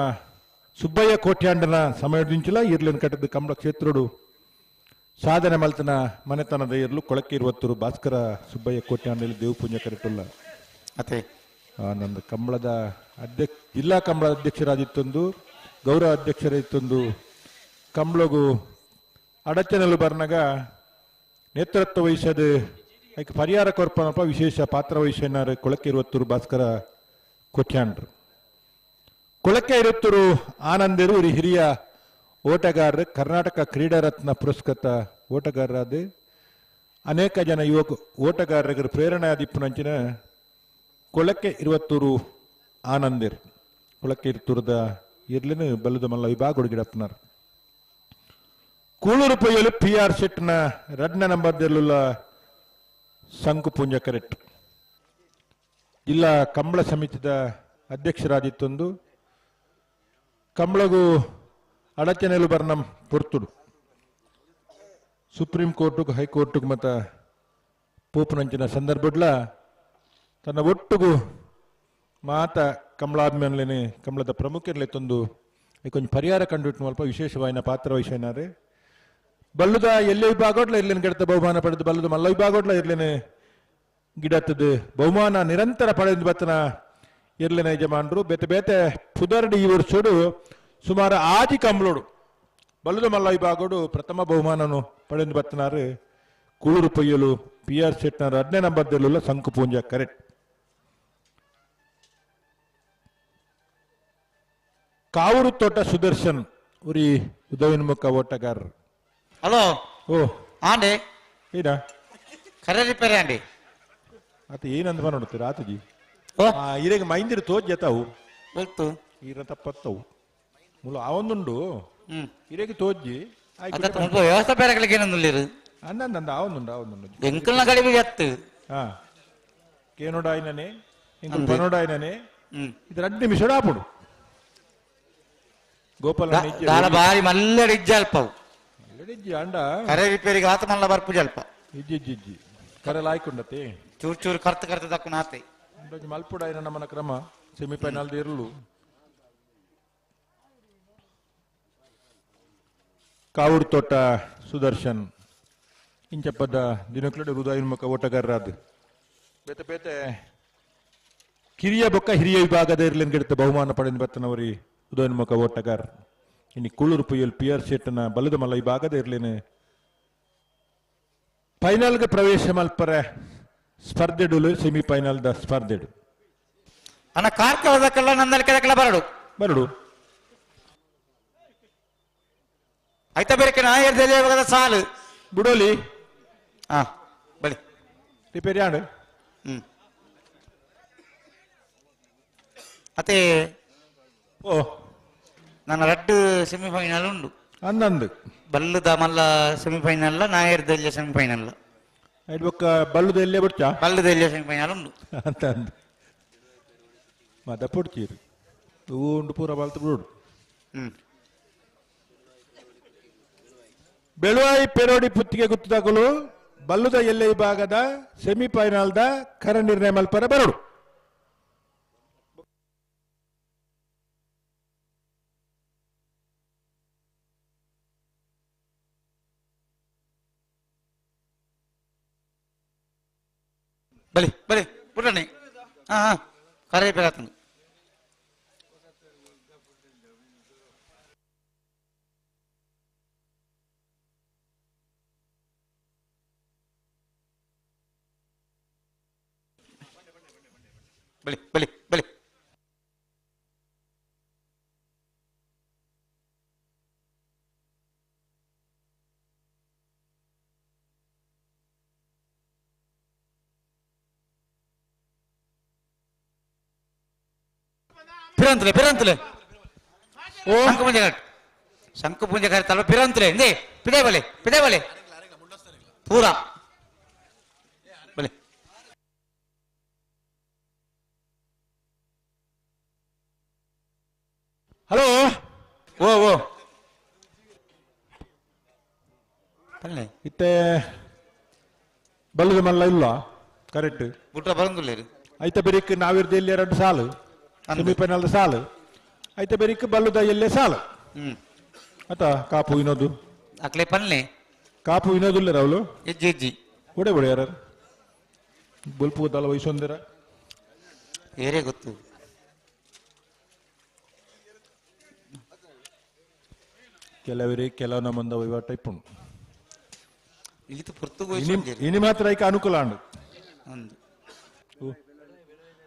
ಸುಬ್ಬಯ್ಯ ಕೋಟ್ಯಾಂಡನ ಸಮಯದಿಂಚಿಲ್ಲ ಇರ್ಲಿನ ಕಡೆದು ಕಂಬಳ ಕ್ಷೇತ್ರಡು ಸಾಧನೆ ಮಲ್ತನ ಮನೆತನದ ಇರ್ಲು ಕೊಳಕ್ಕೆ 20 ಭಾಸ್ಕರ ಸುಬ್ಬಯ್ಯ ಕೋಟ್ಯಾಂಡಲ್ಲಿ ದೇವಪುಂಜ ಕರೆಕ್ಟಲ್ಲ ಅದೇ ನಂದು ಕಂಬಳದ ಜಿಲ್ಲಾ ಕಂಬಳ ಅಧ್ಯಕ್ಷರಾದಿತ್ತೊಂದು ಗೌರವ ಅಧ್ಯಕ್ಷರಾದಿತ್ತೊಂದು ಕಂಬಳಗು ಅಡಚಣೆಲು ಬರ್ನಾಗ ನೇತೃತ್ವ ವಹಿಸದ ಅದಕ್ಕೆ ಪರಿಹಾರ ಕೊರ್ಪನಪ್ಪ ವಿಶೇಷ ಪಾತ್ರ ವಹಿಸ್ಯಾರ ಕೊಳಕ್ಕೆ 20 ಭಾಸ್ಕರ ಕೊಟ್ಯಾಂಡ್ರು ಕೊಳಕ್ಕೆ 20 ಆನಂದರು ಹಿರಿಯ ಓಟಗಾರರು ಕರ್ನಾಟಕ ಕ್ರೀಡಾ ರತ್ನ ಪುರಸ್ಕೃತ ಓಟಗಾರರಾದ ಅನೇಕ ಜನ ಓಟಗಾರರಿಗೆ ಪ್ರೇರಣೆ ಆದಿಪ್ಪುನಂಚಿನ ಕೊಳಕ್ಕೆ ಇರುವತ್ತೂರು ಆನಂದಿರ್ ಕೊಳಕ್ಕೆ ಇರ್ತೂರದ ಇರ್ಲಿನ ಬಲ್ಲದ ಮಲ್ಲ ವಿಭಾಗ ಗಿಡಪ್ಪನಾರ್ ಕೂಳೂರು ಪೊಯ್ಯಲು PR ಶೆಟ್ನ ರಡ್ನ ನಂಬರ್ದೆಲ್ಲ ಸಂಕು ಪುಂಜ ಕರೆಕ್ಟ್ ಜಿಲ್ಲಾ ಕಂಬಳ ಸಮಿತಿದ ಅಧ್ಯಕ್ಷರಾದಿತ್ತೊಂದು ಕಂಬಳಗೂ ಅಡಚಣೆಲು ಬರ್ನಂ ಪೊರ್ತುಡು ಸುಪ್ರೀಂ ಕೋರ್ಟ್ಗೂ ಹೈಕೋರ್ಟ್ಗೂ ಮತ್ತ ಪೋಪುನಂಚಿನ ಸಂದರ್ಭಡ್ಲ ತನ್ನ ಒಟ್ಟುಗೂ ಮಾತ ಕಂಬಳಾದ್ಮೇಲೆ ಕಂಬಳದ ಪ್ರಮುಖರ್ಲೆತ್ತೊಂದು ಕೊಂಚ ಪರಿಹಾರ ಕಂಡುಬಿಟ್ಟು ಸ್ವಲ್ಪ ವಿಶೇಷವಾಯಿನ ಪಾತ್ರ ವಹಿಸಿನಾರೆ ಬಲ್ಲುದ ಎಲ್ಲೇ ವಿಭಾಗೋಡ್ಲ ಇರ್ಲೇನು ಗಿಡತ ಬಹುಮಾನ ಪಡೆದು ಬಲ್ಲುದ ಮಲ್ಲ ವಿಭಾಗೋಡ್ಲ ಇರ್ಲೇನೆ ಗಿಡತದ ಬಹುಮಾನ ನಿರಂತರ ಪಡೆದು ಬತ್ತನ ಇರ್ಲೇನೆ ಯಜಮಾನರು ಬೇತೆ ಬೇತೆ ಪುದರ್ಡಿ ಈ ವರ್ಷೋಡು ಸುಮಾರು ಆದಿ ಕಂಬಳೋಡು ಬಲ್ಲುದ ಮಲ್ಲ ವಿಭಾಗೋಡು ಪ್ರಥಮ ಬಹುಮಾನನು ಪಡೆದು ಬತ್ತನಾರು ಕೂಳೂರು ಪೊಯ್ಯಲು PR ಶೆಟ್ನ 2ನೇ ನಂಬರ್ದಲ್ಲ ಸಂಕು ಪೂಂಜ ಕರೆಕ್ಟ್ ಕಾವೂರು ತೋಟ ಸುದರ್ಶನ್ ಉರಿ ಉದಯನ್ಮುಖ ಓಟಗಾರರು ಹಲೋ ಓ ಆಂಡೆ ಏನ ಕರೆ ರಿಪೇರಿ ಆಂಡಿ ಆತ ಏನಂದ ನೋಡ್ತೀರ ಆತಜಿ ಇರೆಗೆ ಮೈಂದಿರು ತೋಜ್ಜತಾವು ಗೊತ್ತು ಈರ ತಪ್ಪತ್ತವು ಮುಲ ಅವನುಂಡು ಇರೆಗೆ ತೋಜ್ಜಿ ವ್ಯವಸ್ಥೆ ಬೇರೆಗಳಿಗೆ ಏನಂದಿರು ಅನ್ನಂದ ಅವನುಂಡು ಎಂಕಲ್ನ ಕಡಿಮೆ ಎತ್ತು ಹಾ ಕೇನೋಡಾಯ್ನನೆ ಇಂಕು ಪನೋಡಾಯ್ನನೆ ಇದು 2 ನಿಮಿಷ ಆಪುಡು ಗೋಪಾಲ ಬಾರಿ ಮಲ್ಲಡಿಜ್ಜ ಅಲ್ಪವು ಅಂಡ ಕರೆ ರಿಪೇರಿಗೆ ಆತ ಮಲ್ಲ ಬರ್ಪು ಜಲ್ಪ ಇಜ್ಜಿ ಕರೆ ಲಾಯ್ಕೊಂಡತೆ ಚೂರು ಚೂರು ಕರ್ತ ದಕ್ಕು ನಾತೆ ಮಲ್ಪುಡಾಯ್ನ ನಮ್ಮನ ಕ್ರಮ ಸೆಮಿಫೈನಲ್ ಇರಲು ಕಾವೂರು ತೋಟ ಸುದರ್ಶನ್ ಇಂಚಪ್ಪದ ದಿನಕ್ಲಡೆ ಹೃದಯೋನ್ಮುಖ ಓಟಗಾರರಾದ ಬೇತೆ ಬೇತೆ ಕಿರಿಯ ಬೊಕ್ಕ ಹಿರಿಯ ವಿಭಾಗದ ಇರ್ಲೇನ್ ಗೆಡ್ತ ಬಹುಮಾನ ಪಡೆದು ಬತ್ತನವರಿ ಉದಯೋನ್ಮುಖ ಓಟಗಾರ ಇನ್ನು ಕೂಳೂರು ಪೊಯ್ಯಲ್ PR ಶೆಟ್ನ ಬಲ್ಲದ ಮಲ್ಲ ವಿಭಾಗದ ಇರ್ಲೇನೆ ಫೈನಲ್ಗೆ ಪ್ರವೇಶ ಮಲ್ಪರೆ ಸ್ಪರ್ಧೆಡು ಸೆಮಿಫೈನಲ್ ದ ಸ್ಪರ್ಧೆಡು ಅನ್ನ ಕಾರ್ಕಳದಕ್ಕೆಲ್ಲ ನಂದಲ್ಕೆಲ್ಲ ಬರಡು ಆಯ್ತಾ ಬೇರೆ ನಾಯರ್ದ ಸಾಲು ಬಿಡೋಲಿ ಹಾ ಬಳಿ ರಿಪೇರಿ ಆಡು ಅತ್ತೆ ಓ ನನ್ನ 2 ಸೆಮಿಫೈನಲ್ ಉಂಡು ಅನ್ನಂದು ಬಲ್ಲುದ ಮಲ್ಲ ಸೆಮಿಫೈನಲ್ ನಾಯರ್ದಲ್ಲಿಯ ಸೆಮಿಫೈನಲ್ ಬೊಕ್ಕ ಬಲ್ಲುದ ಎಲ್ಲೇ ಬಿಡ್ಚಾ ಬಲ್ಲುದಲ್ಲಿಯ ಸೆಮಿಫೈನಲ್ ಉಂಡು ಅಂತ ಅಂದು ಮದ ಪುಡ್ಚೀರು ಉಂಡು ಪೂರ ಬಾಲ್ತು ಬಿಡು ಬೆಳುವಾಯಿ ಪೆರೋಡಿ ಪುತ್ತಿಗೆ ಗುತ್ತದಾಗಲು ಬಲ್ಲುದ ಎಲ್ಲೆ ವಿಭಾಗದ ಸೆಮಿಫೈನಲ್ ದ ಕರ ನಿರ್ಣಯ ಮಲ್ಪರ ಬರಡು ಬಲಿ ಪುಟ್ಟಣಿ ಹಾ ಕರೆ ಬೇಕಂದು ಬಲಿ ಪಿರಂತಲೆ ಓ ಶಂಕು ಪೂಂಜ ಕರೆ ಪಿರಂತಲೆ ಇಂದೇ ಪಿಡೆ ಬಲೆ ಪೂರಾ ಬಲೆ ಹಲೋ ಓ ಇತ್ತೆ ಬಲ್ಲುದ ಮಲ್ಲ ಇಲ್ಲ ಕರೆಕ್ಟ್ ಬುಟ್ಟ ಬರಂಗಿಲ್ಲ ಐತ ಬೆರಿಕ್ ನಾವಿರ್ದ ಇಲ್ಲಿ 2 ಸಾಲು ಸೆಮಿಫೈನಲ್ ಸಾಲು ಐತ ಬೆರಿಕ್ ಬಲ್ಲುದ ಎಲ್ಲೇ ಸಾಲು ಅತ ಕಾಪು ವಿನೋದು ಅಕ್ಲೆ ಪನ್ಲೆ ಕಾಪು ವಿನೋದುಲ್ಲ ರಾವುಲು ಎಜ್ಜಿ ಒಡೆ ಯಾರು ಬಲ್ಪು ದಳ ವಯಸ್ಸೊಂದಿರ ಏರೇ ಗೊತ್ತು ಕೆಲವನ ಮಂದ ವಹಿವಾಟ ಇಪ್ಪುಂಡು ಇದು ಪುರ್ತು ಇನಿ ಮಾತ್ರ ಐಕ ಅನುಕೂಲ ಅಂಡು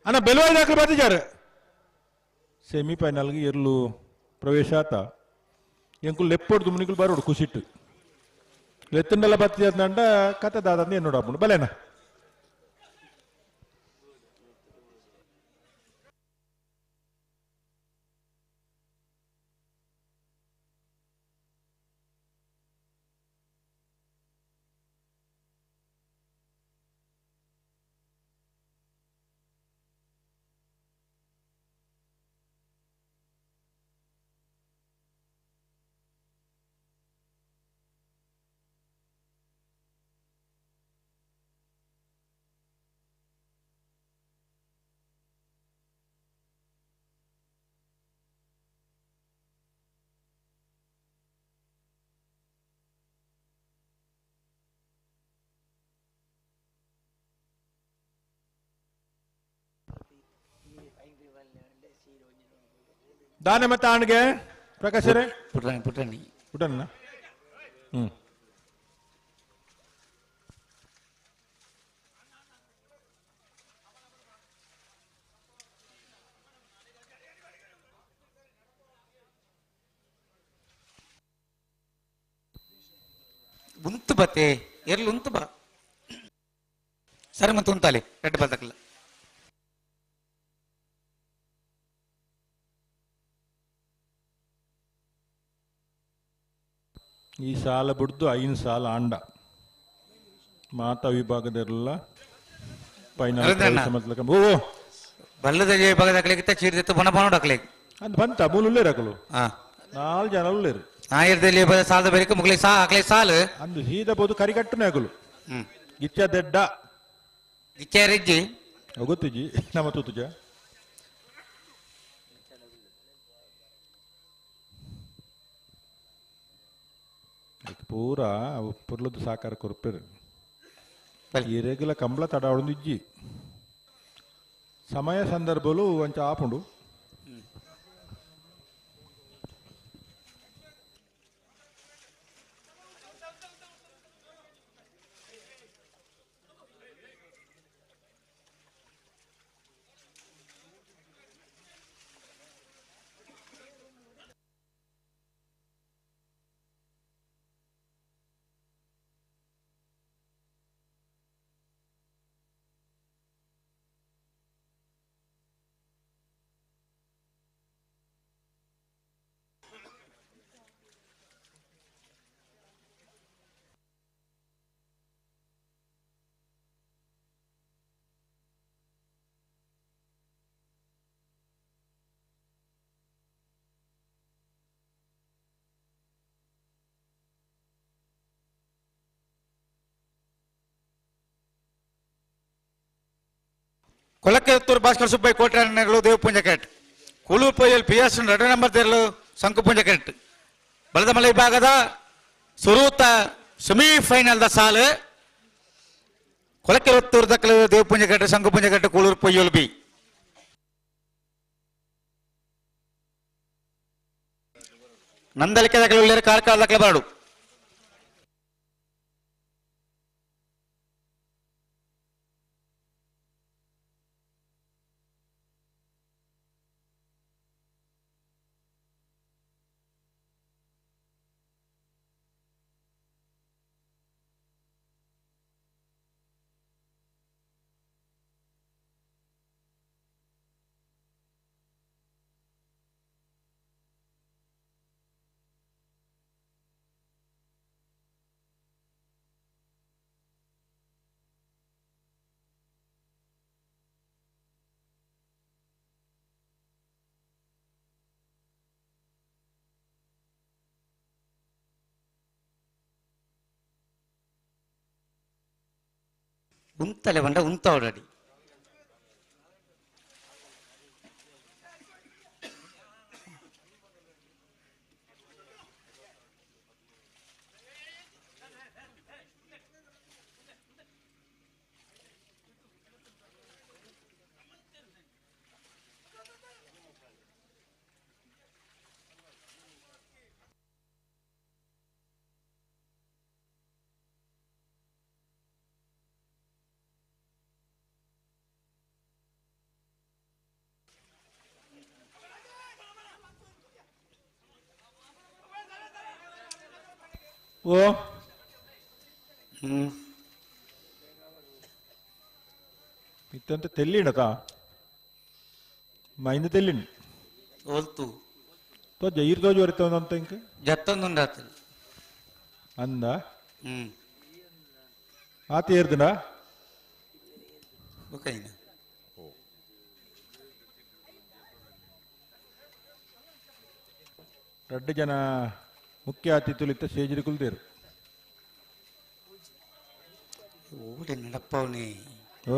ಅಣ್ಣ ಬೆಲುವಾಯಿ ದಾಖಲೆ ಬರ್ತಿದ್ದಾರೆ ಸೆಮಿಫೈನಲ್ಗೆ ಇರ್ಲು ಪ್ರವೇಶ ಆತ ಎಂಕುಲ್ ಲೆಪ್ಪೊಡ್ದು ಮುನಿಕುಲ್ ಬರೋಡು ಖುಷಿಟ್ಟು ಎತ್ತಂಡಲ ಬತ್ತಿ ಅಂದಂಡ ಕತೆ ದಾದಂದು ಏನು ನೋಡಪ್ಪು ಬಲೇನ ದಾನೆ ಮತ್ತೆ ಆಣ್ಗೆ ಪ್ರಕಾಶರೇ ಪುಟಣಿ ಪುಟಣ್ಣ ಉಂತು ಬತ್ತೆ ಎರ್ಲು ಉಂತು ಬಾ ಸರಿ ಮತ್ತೆ ಉಂತಾಲೆ ರೆಡ್ ಬದಕಲ್ಲ ಈ ಸಾಲ ಬಿಡ್ದು 5 ಸಾಲ ಆಂಡ ಮಾತಾ ವಿಭಾಗದೆಲ್ಲ ಬಲ್ಲದ ವಿಭಾಗದಾಗಲಿಕ್ಕೆ ಚೀರ್ದಿತ್ತು ಪುನಃ ಪುನಃ ಡಾಕ್ಲಿಕ್ಕೆ ಅಂತ ಬಂತ ಮೂಲೇ ರಕಲು 4 ಜನ ಉಳ್ಳೇರು ಆಯುರ್ದಲ್ಲಿ ಸಾಲದ ಬೇರೆ ಮುಗ್ಲಿಕ್ಕೆ ಹಾಕ್ಲಿಕ್ಕೆ ಸಾಲು ಅಂದು ಸೀದಾ ಬೋದು ಕರಿಗಟ್ಟನೆ ಆಗಲು ಗಿಚ್ಚ ದೆಡ್ಡ ಗಿಚ್ಚ ರೆಜ್ಜಿ ಗೊತ್ತಿಜ್ಜಿ ನಮ್ಮ ತೂತುಜ ಪೂರ ಪುರ್ಲದ್ದು ಸಾಕಾರ ಕೊರ್ಪೇರು ಈ ರೇಗಿಲ ಕಂಬಳ ತಡಾವಳು ಇಜ್ಜಿ ಸಮಯ ಸಂದರ್ಭಲು ಒಂಚ ಆಪುಂಡು ಕೊಲಕ್ಕೆತ್ತೂರು ಭಾಸ್ಕರ್ ಸುಬ್ಬಯ್ಯ ಕೋಟ್ಯಾನೆರಳು ದೇವಪುಂಜ ಕೆಟ್ ಕೂಳೂರು ಪೊಯ್ಯಲ್ PS 2 ನಂಬರ್ ತೆರಳು ಸಂಕುಪುಂಜ ಕೆಟ್ ಬಲದಮಲ್ಲ ವಿಭಾಗದ ಸುರೂತ ಸೆಮಿಫೈನಲ್ ದ ಸಾಲು ಕೊಲಕ್ಕೆತ್ತೂರು ದಕ್ಕಲು ದೇವಪುಂಜ ಕೆಟ್ ಸಂಕುಪುಂಜ ಕೆಟ್ ಕೂಳೂರು ಪೊಯ್ಯಲ್ ಬಿ ನಂದಲಿಕೆ ದಕ್ಕಲು ಉಳ್ಳೇರು ಕಾರ್ಕಾಲ ದಕ್ಕಲು ಬರಡು ಉಂತಲೆ ಬಂಡ ಉಂತ ಆಲ್ರೆಡಿ ಓ ಇತ್ತಂತ ತೆಲ್ಲಿಂಡತಾ ಮೈಂದ ತೆಲ್ಲಿಂಡು ಓಲ್ತು ತೋ ಜೈರ್ ತೋಜ್ ವರಿತ ಅಂತ ಇಂಕ ಜತ್ತೊಂದುಂಡಾತು ಅಂದ ಆತ ಏರ್ದಿನ ಓಕೆನ ರಡ್ಡು ಜನ ಮುಖ್ಯ ಅತಿಥಿಲಿತ್ತ ಸೇಜರಿ ಕುಲ್ದೇರು ಓಡಿ ನಡಪ್ಪವನೇ ಓ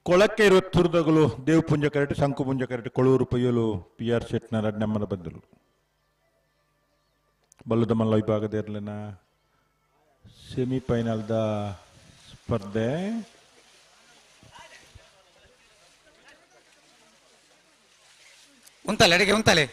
ಕೊಳಕ್ಕೆ ಇರುವತ್ತುರ್ದಗಳು ದೇವಪುಂಜ ಕರೆಕ್ಟ್ ಶಂಕುಪುಂಜ ಕರೆಕ್ಟ್ ಕೊಳೂರು ಪೊಯ್ಯಲು PR ಶೆಟ್ನ ರಡ್ನಮ್ಮನ ಬದ್ದಲು ಬಲ್ಲದ ಮಲ್ಲ ವಿಭಾಗದ ಇರಲಿನ ಸೆಮಿಫೈನಲ್ದ ಸ್ಪರ್ಧೆ ಉಂತಲೆ ಅಡಿಗೆ ಉಂತಲೆ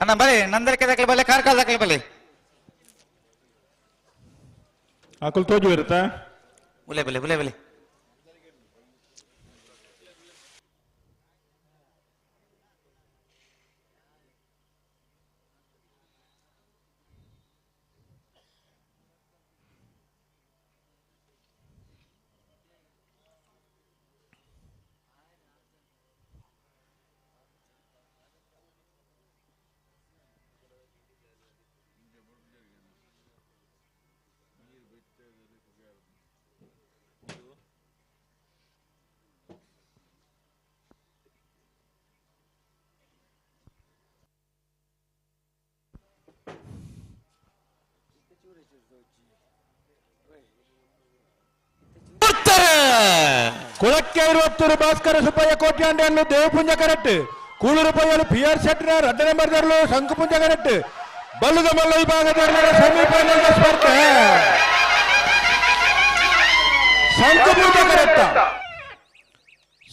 ಅಣ್ಣ ಬಲೆ ನಂದಲಿಕೆ ದಾಖಲೆ ಬಲೆ ಕಾರ್ಕಳ ದಾಖಲೆ ಬಲೆ ಆಕಲ್ ತೋಜು ಇರುತ್ತಾ ಬಲೆ ಬಲೆ ಬಲೆ ಬಲೆ ಕೊಳಕ್ಕೆ ಇರುವತ್ತೂರು ಭಾಸ್ಕರ ಸುಬ್ಬಯ್ಯ ಕೋಟ್ಯಾಂಡನ್ನು ದೇವಪುಂಜ ಕರೆಕ್ಟ್ ಕೂಳೂರು ಪೊಯ್ಯಲು PR ಶೆಟ್ನ ರಡ್ಡ ನಂಬರ್ ದರ್ಲು ಶಂಕುಪುಂಜ ಕರೆಕ್ಟ್ ಬಲ್ಲುದ ಮಲ್ಲ ವಿಭಾಗದ ಸೆಮಿಫೈನಲ್ ಸ್ಪರ್ಧೆ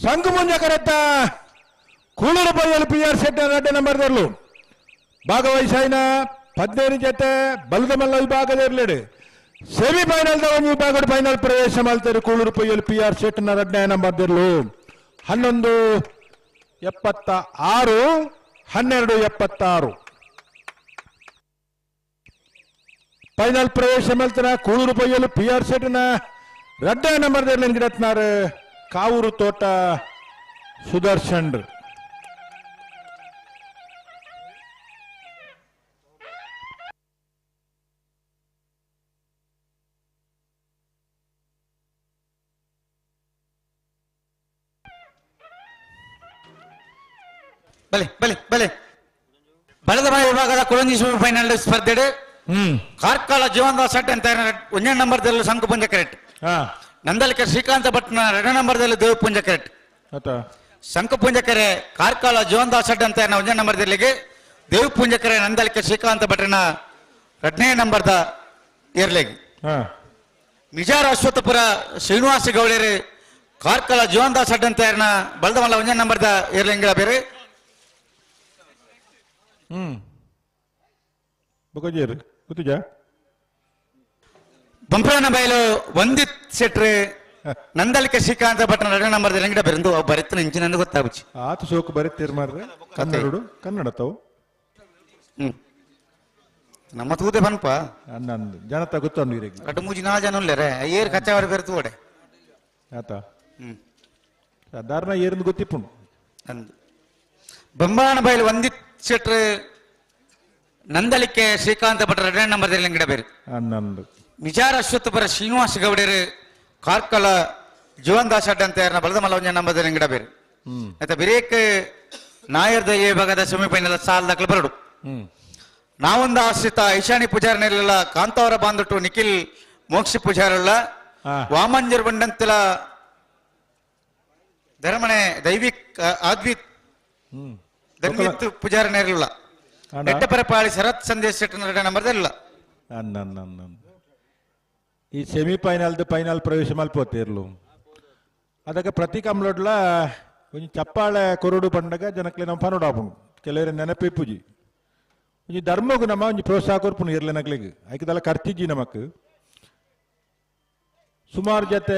ಶಂಕುಪುಂಜ ಕರೆಕ್ಟ ಕೂಳೂರು ಪೊಯ್ಯಲು PR ಶೆಟ್ನ ರಡ್ಡ ನಂಬರ್ ದರ್ಲು ಭಾಗವಹಿಸಾಯಿನ 15 ಜೊತೆ ಬಲ್ಲುದ ಮಲ್ಲ ವಿಭಾಗದ ಇರ್ಲಿಡು ಸೆಮಿಫೈನಲ್ ಒಂದು ವಿಭಾಗದ ಫೈನಲ್ ಪ್ರವೇಶ ಮಾಡ್ತಾರೆ ಕೂಳೂರು ಪೊಯ್ಯಲು PR ಶೆಟ್ನ ರಡ್ಡ ನಂಬರ್ ದರ್ಲು 11:76 12:76 ಫೈನಲ್ ಪ್ರವೇಶ ಮಾಡ್ತಾರ ಕೂಳೂರು ಪೊಯ್ಯಲು PR ಶೆಟ್ನ ರಡ್ಡ ನಂಬರ್ ದರ್ಲು ಗಿಡತ್ನಾರು ಕಾವೂರು ತೋಟ ಸುದರ್ಶನ್ ಬಲೆ ಬಲೆ ಬಲೆ ಬಲದಬಾಯಿ ವಿಭಾಗದ ಕೊಳಂಜಿ ಸೆಮಿಫೈನಲ್ ಸ್ಪರ್ಧೆ ಕಾರ್ಕಳ ಜೀವನದಾಸ್ ಶೆಟ್ ಅಂತ 1 ನಂಬರ್ದಲ್ಲಿ ಶಂಕುಪುಂಜ ಕರೆಕ್ಟ್ ನಂದಲಿಕೆ ಶ್ರೀಕಾಂತ ಭಟ್ನ 2 ನಂಬರ್ದಲ್ಲಿ ದೇವಪುಂಜ ಕರೆಕ್ಟ್ ಶಂಕುಪುಂಜ ಕೆರೆ ಕಾರ್ಕಳ ಜೀವನದಾಸ್ ಶೆಟ್ ಅಂತ 1 ನಂಬರ್ದಲ್ಲಿಗೆ ದೇವಪುಂಜ ಕೆರೆ ನಂದಲಿಕೆ ಶ್ರೀಕಾಂತ ಭಟ್ರನ 2ನೇ ನಂಬರ್ದ ಏರ್ಲೆಗೆ ಮಿಜಾರ ಅಶ್ವತ್ಥಪುರ ಶ್ರೀನಿವಾಸ ಗೌಳಿಯರು ಕಾರ್ಕಳ ಜೀವನದಾಸ್ ಶೆಟ್ ಅಂತ ಬಲದಮಲ್ಲ 1 ನಂಬರ್ದ ಏರ್ಲೆಂಗಿಳ ಬೇರೆ ಬುಕಜೇರು ಗೊತ್ತುಜಾ ಬಂಪರನ ಬಯಲು ಒಂದಿತ್ ಶೆಟ್ರು ನಂದಲಿಕೆ ಶ್ರೀಕಾಂತ ಭಟ್ನ 2 ನಂಬರ್ ರಂಗಿಡ ಬೆರೆಂದು ಬರೆತ್ತನ ಇಂಚಿನ ಗೊತ್ತಾಗುಚ್ಚಿ ಆತ ಸೋಕು ಬರೀತೀರ್ ಮಾರ್ರೆ ಕನ್ನಡ ಕನ್ನಡ ತಾವು ನಮ್ಮ ತೂತೆ ಬನ್ಪ ನಂದು ಜನತ ಗೊತ್ತಂಡು ಇರಿಗೆ ಕಟ್ಟು ಮೂಜಿ 4 ಜನ ಉಳ್ಳರೆ ಏರ್ ಕಚ್ಚಾವರ ಬೆರೆತು ಓಡೆ ಆತ ಸಾಧಾರಣ ಏರ್ದು ಗೊತ್ತಿಪ್ಪುಂಡು ಅಂದು ಬಂಬಾನ ಬಯಲು ಒಂದಿತ್ ಶೆಟ್ರು ನಂದಲಿಕೆ ಶ್ರೀಕಾಂತ ಭಟ್ರ 2 ನಂಬರ್ ರಂಗಿಡ ಬೇರೆ ನಂದು ಮಿಜಾರ ಅಶ್ವತ್ಥಪುರ ಶ್ರೀನಿವಾಸ ಗೌಡರು ಕಾರ್ಕಳ ಜೀವನದಾಸ್ ಶೆಟ್ ಅಂತ ಬಲದಮಲ್ಲ 1 ನಂಬರ್ ರಂಗಿಡ ಬೇರೆ ಆಯ್ತಾ ಬಿರೇಕ್ ನಾಯರ್ದ ಎ ಭಾಗದ ಸೆಮಿಫೈನಲ್ ಸಾಲದಾಗಲು ಬರಡು ನಾವೊಂದು ಆಶ್ರಿತ ಐಶಾನಿ ಪೂಜಾರನೆಲ್ಲ ಕಾಂತಾವರ ಬಾಂಧುಟ್ಟು ನಿಖಿಲ್ ಮೋಕ್ಷಿ ಪೂಜಾರಲ್ಲ ವಾಮಂಜರ್ ಬಂಡಂತಲ ಧರ್ಮಣೆ ದೈವಿಕ್ ಆದ್ವಿಕ್ ಧನ್ವಿತ್ ಪೂಜಾರ ನೇರಲ್ಲ ಎಟ್ಟಪರಪಾಳಿ ಶರತ್ ಸಂದೇಶ್ ನಂಬರ್ದಲ್ಲ ಈ ಸೆಮಿಫೈನಲ್ ಫೈನಲ್ ಪ್ರವೇಶ ಮಲ್ಪೋತಿರ್ಲು ಅದಕ್ಕೆ ಪ್ರತಿ ಕಂಬ್ಲೋಡ್ಲ ಒಂಜಿ ಚಪ್ಪಾಳೆ ಕೊರಡು ಪಂಡಗ ಜನಕ್ಲೆ ನಾವು ಪನೋಡಾಪುಂಡು ಕೆಲವರ ನೆನಪಿ ಪೂಜಿ ಒಂಜಿ ಧರ್ಮಗು ನಮ್ಮ ಒಂಜಿ ಪ್ರೋತ್ಸಾಹ ಕೊರ್ಪುನು ಇರ್ಲೆ ನಕ್ಲಿಗೆ ಐಕದಲ್ಲ ಖರ್ಚಿಜ್ಜಿ ನಮಕ್ ಸುಮಾರು ಜೊತೆ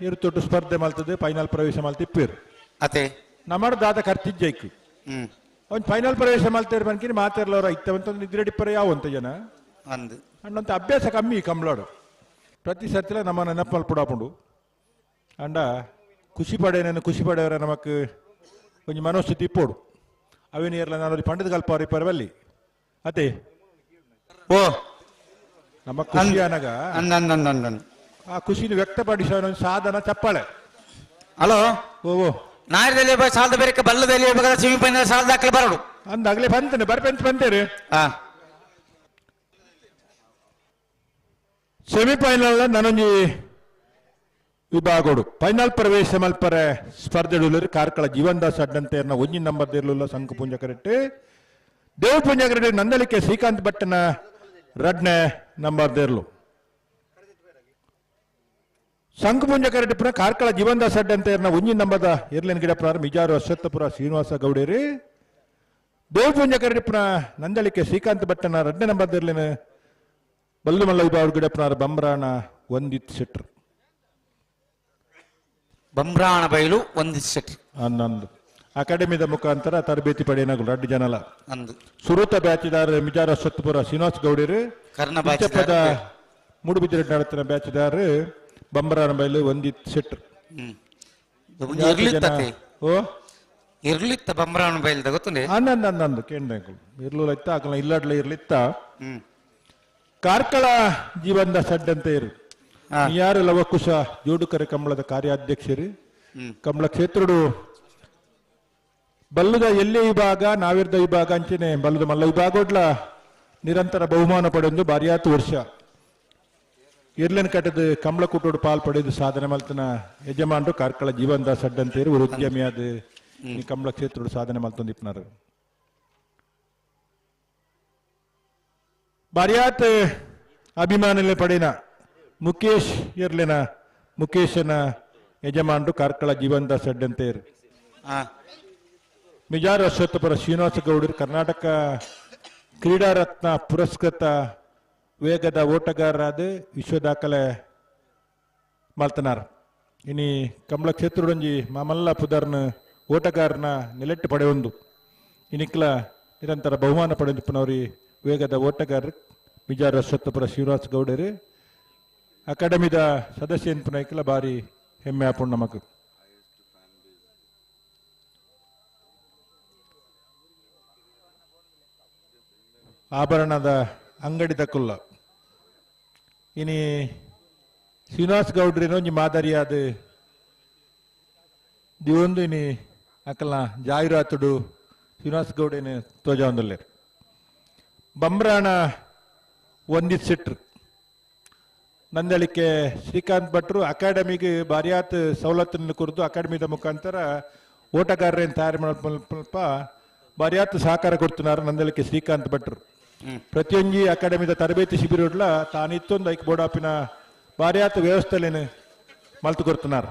ಇರುತ್ತೊಟ್ಟು ಸ್ಪರ್ಧೆ ಮಲ್ತದೆ ಫೈನಲ್ ಪ್ರವೇಶ ಮಲ್ತಿಪ್ಪೇರು ಅತೆ ನಮ್ಮ ದಾದ ಖರ್ಚಿಜ್ಜೈಕ್ ಒಂದು ಫೈನಲ್ ಪ್ರವೇಶ ಮಲ್ತೇರು ಬನ್ಕಿನಿ ಮಾತಾಡ್ಲವ್ರ ಇತ್ತವಂತ ನಿದ್ರೆಡಿಪ್ಪರ ಯಾವಂತ ಜನ ಅಣ್ಣಂತ ಅಭ್ಯಾಸ ಕಮ್ಮಿ ಕಂಬ್ಲಾಡು ಪ್ರತಿ ಸರ್ತಿಲ ನಮ್ಮ ನೆನಪು ಮಲ್ಪುಡಾಪುಂಡು ಅಂಡ ಖುಷಿ ಪಡೆಯವರ ನಮಕ್ ಒಂಜಿ ಮನೋಸ್ಥಿತಿ ಇಪ್ಪೋಡು ಅವೇನು ಇರಲ್ಲ ನಾನು ಪಂಡಿತ ಕಲ್ಪವ್ರ ಇಪ್ಪರವಲ್ಲಿ ಅದೇ ಓ ನಮ್ಮ ಖುಷಿ ಅನಗ ಆ ಖುಷಿನ ವ್ಯಕ್ತಪಡಿಸೋ ಸಾಧನ ಚಪ್ಪಾಳೆ ಹಲೋ ಓ ನಾಯದಲ್ಲಿ ಸಾಲದ ಬೇರೆ ಬಲ್ಲದಲ್ಲಿ ಸೆಮಿಫೈನಲ್ ಸಾಲ ದಾಖಲೆ ಬರೋಡು ಅಂದಾಗ್ಲೇ ಬಂತೇನೆ ಬರ್ಪೆಂತ ಬಂತೇರಿ ಸೆಮಿಫೈನಲ್ ನನೊಂಜಿ ವಿಭಾಗೋಡು ಫೈನಲ್ ಪ್ರವೇಶ ಮಲ್ಪರೆ ಸ್ಪರ್ಧೆಡು ಕಾರ್ಕಳ ಜೀವನ್ ದಾಸ್ ಅಡ್ಡಂತೇರ್ನ ಒಂಜಿ ನಂಬರ್ ದೇರ್ಲು ಸಂಕು ಪುಂಜ ಕರೆಕ್ಟ್ ದೇವ Punja correct Nandalike Srikanth ಭಟ್ಟನ ರಡ್ನೆ number ದೇರ್ಲು ಸಂಕು Punja correct ಪುರ ಕಾರ್ಕಳ ಜೀವನ್ ದಾಸ್ ಅಡ್ಡಂತೇರ್ನ ಒಂಜಿ ನಂಬರ್ದ ಇರ್ಲೇನ್ ಗಿಡ ಪ್ರಾರ ಮಿಜಾರು ಅಶ್ವತ್ಥಪುರ ಶ್ರೀನಿವಾಸ ಗೌಡೇರಿ ದೇವ ಪುಂಜ ಕರೆಕ್ಟ್ ಪುರ ನಂದಲಿಕೆ ಶ್ರೀಕಾಂತ್ ಭಟ್ಟನ ರಡ್ನೆ ನಂಬರ್ ದೇರ್ಲೇನು ಬಲ್ಲು ಮಲ್ಲ ವಿಭಾಗ ಗಿಡ ಪ್ರಾರ ಬಂಬ್ರಾಣ ಒಂದಿತ್ ಸೆಟ್ರ್ ಬಂಬ್ರಾಣ ಬಯಲು ಒಂದಿತ್ ಸೆಟ್ರ್ ಅನ್ನೊಂದು ಅಕಾಡೆಮಿದ ಮುಖಾಂತರ ತರಬೇತಿ ಪಡೆಯನಾಗಲು ರಡ್ಡು ಜನಲ ಸುರತ ಬ್ಯಾಚಿದಾರ ಮಿಜಾರ ಅಶ್ವತ್ಥಪುರ ಶ್ರೀನಿವಾಸ್ ಗೌಡರು ಪದ ಮೂಡುಬಿದ್ರೆ ನಡೆತಿನ ಬ್ಯಾಚಿದಾರ ಬಂಬರಾನ ಬಯಲು ಒಂದಿತ್ ಸೆಟ್ರ್ ಓ ಇರ್ಲಿತ್ತ ಬಂಬ್ರಾಣ ಬಯಲ್ದ ಗೊತ್ತುಂಡೆ ಅನ್ನಂದು ಕೇಂದ್ರ ಇರ್ಲು ಇತ್ತ ಆಕಲ ಇಲ್ಲಾಡ್ಲ ಇರ್ಲಿತ್ತ ಕಾರ್ಕಳ ಜೀವನದ ಸಡ್ಡಂತ ಇರು ಯಾರು ಲವಕುಶ ಜೋಡುಕರೆ ಕಂಬಳದ ಕಾರ್ಯಾಧ್ಯಕ್ಷರು ಕಂಬಳ ಕ್ಷೇತ್ರಡು ಬಲ್ಲುದ ಎಲ್ಲೇ ವಿಭಾಗ ನಾವಿರ್ದ ವಿಭಾಗ ಅಂಚನೆ ಬಲ್ಲುದ ಮಲ್ಲ ವಿಭಾಗೋಡ್ಲ ನಿರಂತರ ಬಹುಮಾನ ಪಡೆದು ಬಾರಿಯಾತು ವರ್ಷ ಇರ್ಲೆನ್ ಕಟ್ಟದ ಕಂಬಳ ಕೂಟೋಡು ಪಾಲ್ ಪಡೆದು ಸಾಧನೆ ಮಲ್ತನ ಯಜಮಾನರು ಕಾರ್ಕಳ ಜೀವನದ ಸಡ್ಡಂತೇರು ಒಂದು ಉದ್ಯಮಿ ಆದ ಈ ಕಂಬಳ ಕ್ಷೇತ್ರಡು ಸಾಧನೆ ಮಲ್ತೊಂದಿಪ್ಪನಾರು ಬಾರಿಯಾತ್ ಅಭಿಮಾನಲೆ ಪಡೆನ ಮುಖೇಶ್ ಇರ್ಲೆನ ಮುಖೇಶನ ಯಜಮಾನರು ಕಾರ್ಕಳ ಜೀವನದ ಸಡ್ಡಂತೇರು ಮಿಜಾರು ಅಶ್ವತ್ಥಪುರ ಶ್ರೀನಿವಾಸ ಗೌಡರು ಕರ್ನಾಟಕ ಕ್ರೀಡಾ ರತ್ನ ಪುರಸ್ಕೃತ ವೇಗದ ಓಟಗಾರರಾದ ವಿಶ್ವ ದಾಖಲೆ ಮಲ್ತನಾರ್ ಇನಿ ಕಂಬಳ ಕ್ಷೇತ್ರಡೊಂಜಿ ಮಾಮಲ್ಲ ಪುದರ್ನ ಓಟಗಾರನ ನೆಲೆಟ್ಟು ಪಡೆಯೊಂದು ಇನಿಕ್ಲ ನಿರಂತರ ಬಹುಮಾನ ಪಡೆದಿಪ್ಪನವ್ರಿ ವೇಗದ ಓಟಗಾರರು ಮಿಜಾರು ಅಶ್ವತ್ಥಪುರ ಶ್ರೀನಿವಾಸ ಗೌಡರು ಅಕಾಡೆಮಿದ ಸದಸ್ಯ ಎನ್ಪುನೈಕ್ಲ ಬಾರಿ ಹೆಮ್ಮೆ ಆಪುಂಡು ನಮಕ್ ಆಭರಣದ ಅಂಗಡಿ ತಕ್ಕುಲ್ಲ ಇನಿ ಶ್ರೀನಿವಾಸ್ ಗೌಡ್ರೇನೋ ಒಂಜಿ ಮಾದರಿಯಾದ ದಿವೊಂದು ಇನಿ ಅಕಲ್ನ ಜಾಹೀರಾತುಡು ಶ್ರೀನಿವಾಸ್ ಗೌಡೇನು ತೋಜ ಒಂದಲ್ಲೇರು ಬಂಬ್ರಾಣ ಒಂದಿತ್ ಸೆಟ್ರ್ ನಂದಳಿಕೆ ಶ್ರೀಕಾಂತ್ ಭಟ್ರು ಅಕಾಡೆಮಿಗೆ ಬಾರಿಯಾತ್ ಸವಲತ್ತನ್ನು ಕುರಿತು ಅಕಾಡೆಮಿದ ಮುಖಾಂತರ ಓಟಗಾರರೇನು ತಯಾರು ಮಾಡಲ್ಪ ಬಾರಿಯಾತ್ ಸಹಕಾರ ಕೊಡ್తున్నారు ನಂದಳಿಕೆ ಶ್ರೀಕಾಂತ್ ಭಟ್ರು ಪ್ರತಿಯೊಂದು ಅಕಾಡೆಮಿದ ತರಬೇತಿ ಶಿಬಿರಡ್ಲ ತಾನಿತ್ತೊಂದು ಐಕ್ ಬೋಡಾಪಿನ ಬಾರಿಯಾತ್ ವ್ಯವಸ್ಥೆಲೇನು ಮಲ್ತು ಕೊಡ್తున్నారు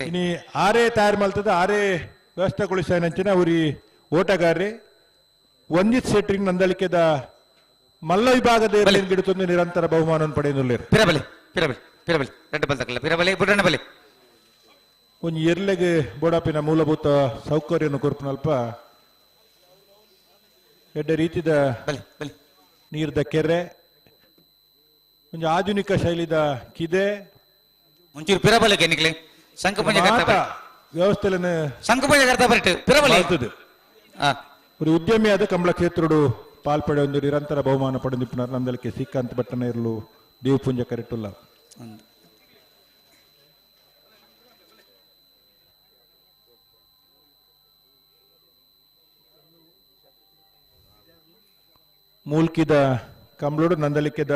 ಇನಿ ಆರೇ ತಯಾರು ಮಲ್ತದ ಆರೇ ವ್ಯವಸ್ಥೆಗೊಳಿಸಂಚಿನ ಅವರಿ ಓಟಗಾರರೇ ಒಂದಿತ್ ಸೆಟ್ರಿಂಗ್ ನಂದಳಿಕೆದ ಮಲ್ಲ ವಿಭಾಗದ ಗಿಡುತ್ತೊಂದು ನಿರಂತರ ಬಹುಮಾನವನ್ನು ಪಡೆಯುವುದಿಲ್ಲ ಒಂದು ಎರ್ಲೆಗೆ ಬೋಡಾಪಿನ ಮೂಲಭೂತ ಸೌಕರ್ಯವನ್ನು ಕೊರ್ಪನಲ್ಪ ಎಡ್ಡ ರೀತಿದ ನೀರ್ದ ಕೆರೆ ಒಂದು ಆಧುನಿಕ ಶೈಲಿದ ಕಿದೆ ಒಂಚೂರು ಪಿರಬಲಕ್ಕೆ ನಿಕ್ಲೆ ವ್ಯವಸ್ಥೆ ஒரு ಉದ್ಯಮಿಯಾದ ಕಂಬಳ ಕ್ಷೇತ್ರಡು ಪಾಲ್ಪಡೆ ಒಂದು ನಿರಂತರ ಬಹುಮಾನ ಪಡೆದಿಪ್ಪುನಾರು ನಂದಲಿಕೆ ಶ್ರೀಕಾಂತ್ ಭಟ್ಟನ ಇರಲು ದೇವ್ ಪುಂಜ ಕರೆಕ್ಟುಲ್ಲ ಮೂಲ್ಕಿದ ಕಂಬಳೋಡು ನಂದಲಿಕೆದ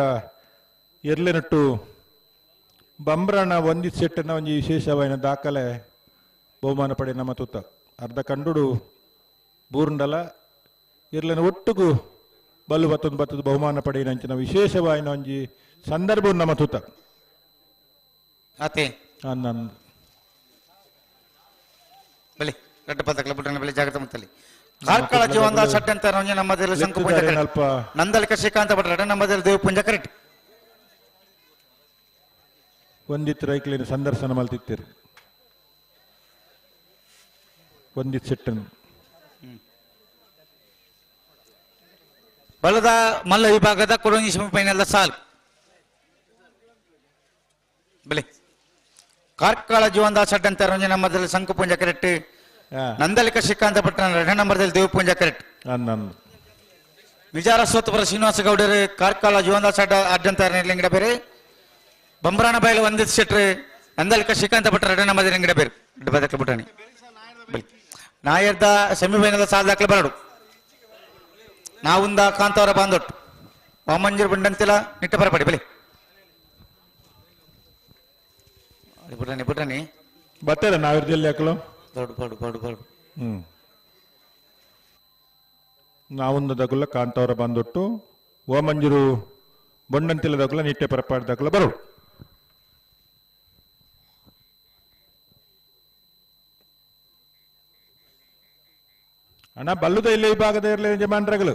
ಎರ್ಲೆನಟ್ಟು ಬಂಬ್ರಣ ಒಂದಿ ಸೆಟ್ಟಿನ ಒಂದು ವಿಶೇಷವಾದ ದಾಖಲೆ ಬಹುಮಾನ ಪಡೆ ನಮ್ಮ ತುತ್ತ ಅರ್ಧ ಕಂಡುಡು ಬೂರ್ಂಡಲ ಇರ್ಲನ ಒಟ್ಟಿಗೂ ಬಲ್ಲು ಬತ್ತೊಂದು ಬಹುಮಾನ ಪಡೆಯಿನಂಚಿನ ವಿಶೇಷವಾಯಿನ ಒಂಜಿ ಸಂದರ್ಭ ನಮ್ಮ ತುತ್ತ ಆತೆ ನನ್ನ ಬಲಿ ರೆಡ್ಡ ಪದಕಲ ಬುಟ್ಟನ ಬಲಿ ಜಾಗೃತ ಮುತ್ತಲಿ ಕಾರ್ಕಳ ಜೀವಂದ ಷಡ್ಯಂತ ರಂಜ ನಮ್ಮದಲ್ಲಿ ಶಂಕು ಪೂಜೆ ಅಲ್ಪ ನಂದಲಿಕ ಶ್ರೀಕಾಂತ ಭಟ್ರ ರೆಡ್ಡ ನಮ್ಮದಲ್ಲಿ ದೇವ ಪೂಜೆ ಕರೆಕ್ಟ್ ಒಂದಿತ್ತು ರೈಕ್ಲಿನ ಸಂದರ್ಶನ ಮಲ್ತಿತ್ತೇರು ಒಂದಿತ್ತು ಸೆಟ್ಟನ್ನು ಬಲದ ಮಲ್ಲ ವಿಭಾಗದ ಕೊಡಂಗಿ ಸೆಮಿಫೈನಲ್ ಸಾಲ್ ಬಲಿ ಕಾರ್ಕಳ ಜೀವಂದ ಷಡ್ಯಂತ ರಂಜ ನಮ್ಮದಲ್ಲಿ ಶಂಕು ಪೂಜೆ ಕರೆಕ್ಟ್ ನಂದಲಿಕ ಶ್ರೀಕಾಂತ ಭಟ್ರ ರೆಡ್ಡ ನಂಬರ್ದಲ್ಲಿ ದೇವ ಪೂಜೆ ಕರೆಕ್ಟ್ ವಿಜಾರ ಸೋತಪುರ ಶ್ರೀನಿವಾಸ ಗೌಡರು ಕಾರ್ಕಳ ಜೀವಂದ ಷಡ್ ಅಡ್ಡಂತ ಲಿಂಗಡ ಬೇರೆ ಬಂಬ್ರಾಣ ಬಯಲು ಒಂದಿತ್ತು ಶೆಟ್ರು ನಂದಲಿಕ ಶ್ರೀಕಾಂತ ಭಟ್ರ ರೆಡ್ಡ ನಂಬರ್ದಲ್ಲಿ ಲಿಂಗಡ ಬೇರೆ ರೆಡ್ಡ ಬದಕ್ಲ ಬುಟಾಣಿ ನಾಯರ್ದ ಸೆಮಿಫೈನಲ್ ಸಾಲ್ ದಾಖಲೆ ಬರಡು ನಾವುಂದ ಕಾಂತವರ ಬಾಂದೊಟ್ಟು ವಾಮಂಜೂರು ಬಂಡಂತಿಲ್ಲ ನಿಟ್ಟ ಪರಪಡಿ ಬಲಿ ಬುಟಾಣಿ ಬುಟಾಣಿ ಬರ್ತಾರೆ ನಾವಿರ್ದಲ್ಲಿ ಹಾಕಲು ದೊಡ್ಡ ಬಡು ಬಡು ಬಡು ನಾವುಂದದಗುಲ್ಲ ಕಾಂತವರ ಬಂದೊಟ್ಟು ಓಮಂಜೂರು ಬೊಂಡಂತಿಲ್ಲದಗುಲ್ಲ ನಿಟ್ಟೆ ಪರಪಾಡ್ದಾಗುಲ್ಲ ಬರೋಡು ಅಣ್ಣ ಬಲ್ಲುದ ಇಲ್ಲೇ ಈ ಭಾಗದ ಇರಲಿ ಜಮಾನ್ರಗಳು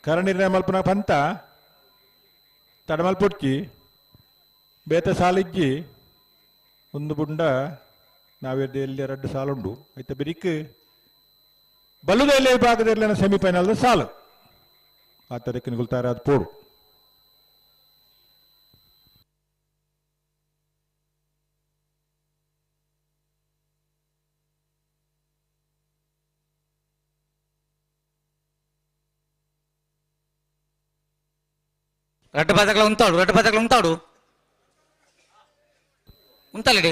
ಕರಣಿರ ಮಲ್ಪನ ಪಂತ ತಡಮಲ್ಪುಡ್ಚಿ ಬೇತ ಸಾಲಿಜ್ಜಿ ಒಂದು ಬುಂಡ ನಾವಿರ್ದೆ ಎಲ್ಲಿ 2 ಸಾಲುಂಡು ಐತೆ ಬಿರಿಕ್ ಬಲ್ಲುದ ಇಲ್ಲೇ ಈ ಭಾಗದ ಇರಲಿನ ಸೆಮಿಫೈನಲ್ ಸಾಲು ಆ ತರಕ್ಕೆ ಗುಲ್ತಾರ ಅದು ಪೋಡು రెడ్డ పదకలు ఉంటాడు ఉంటాలేడి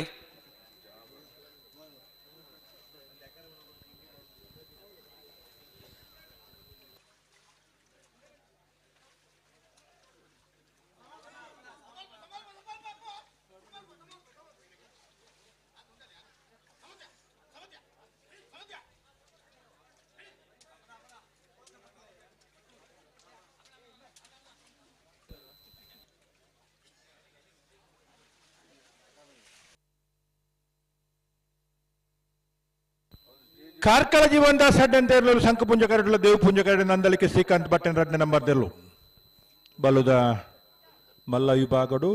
ಕಾರ್ಕಳ ಜೀವಂದ ಸಡ್ ಅಂತ ಇರಲು ಶಂಕು ಪುಂಜ ಕರಡುಲ ದೇವ ಪುಂಜ ಕರಡು ನಂದಲಿಕೆ ಶ್ರೀಕಾಂತ್ ಬಟ್ಟೆನ ರಡ್ನೆ ನಂಬರ್ ದೆರ್ಲು ಬಲುದ ಮಲ್ಲ ವಿಭಾಗಡು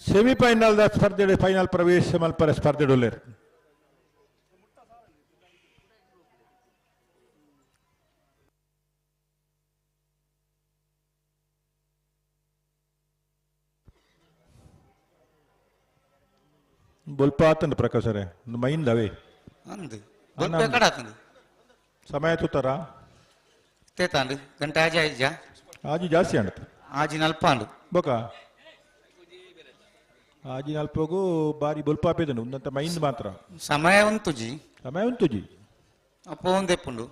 ಸೆಮಿಫೈನಲ್ ದ ಸ್ಪರ್ಧೆ ಫೈನಲ್ ಪ್ರವೇಶ ಮಲ್ಪರ ಸ್ಪರ್ಧೆಡುಲ್ಲೇರು ಬೊಲ್ಪಾತಂದು ಪ್ರಕಾಶರೇ ಮೈಂದ್ ಅವೇ ಸಮಯ ತೂತಾರಾ ತೇತಾಂಡು ಗಂಟೆ ಆಜಿ ಆಯ್ಜಾ ಆಜಿ ಜಾಸ್ತಿ ಅಂಡ್ ಆಜಿ ನಲ್ಪ ಅಂಡು ಬೊಕ ಆಜಿ ನಲ್ಪಗೂ ಬಾರಿ ಬೊಲ್ಪಾಪೇದನು ಉಂದಂತ ಮೈಂದ್ ಮಾತ್ರ ಸಮಯ ಉಂತುಜಿ ಅಪ್ಪ ಒಂದೆಪ್ಪುಂಡು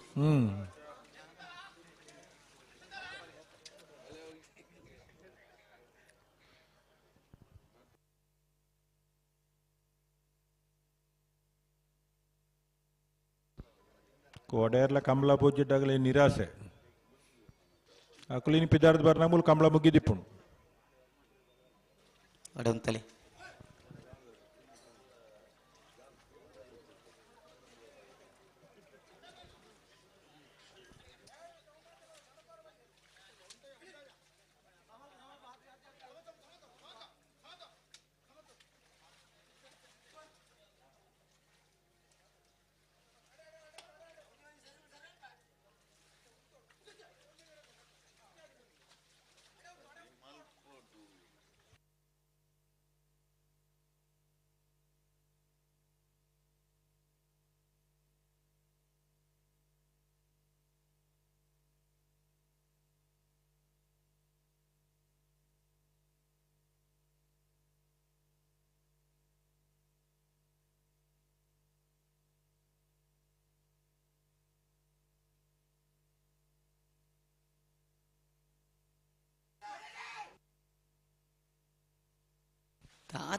ಕೋಡೆರ್ಲ ಕಮಲ ಪೂಜಿಟ್ಟಾಗಲೇ ನಿರಾಸೆ ಅಕುಲಿನ ಪಿದಾರ್ದ ಬರ್ನಾಮೂಲ ಕಮಲ ಮುಗಿದಿಪ್ಪುಂಡು ಅಡಂತಲಿ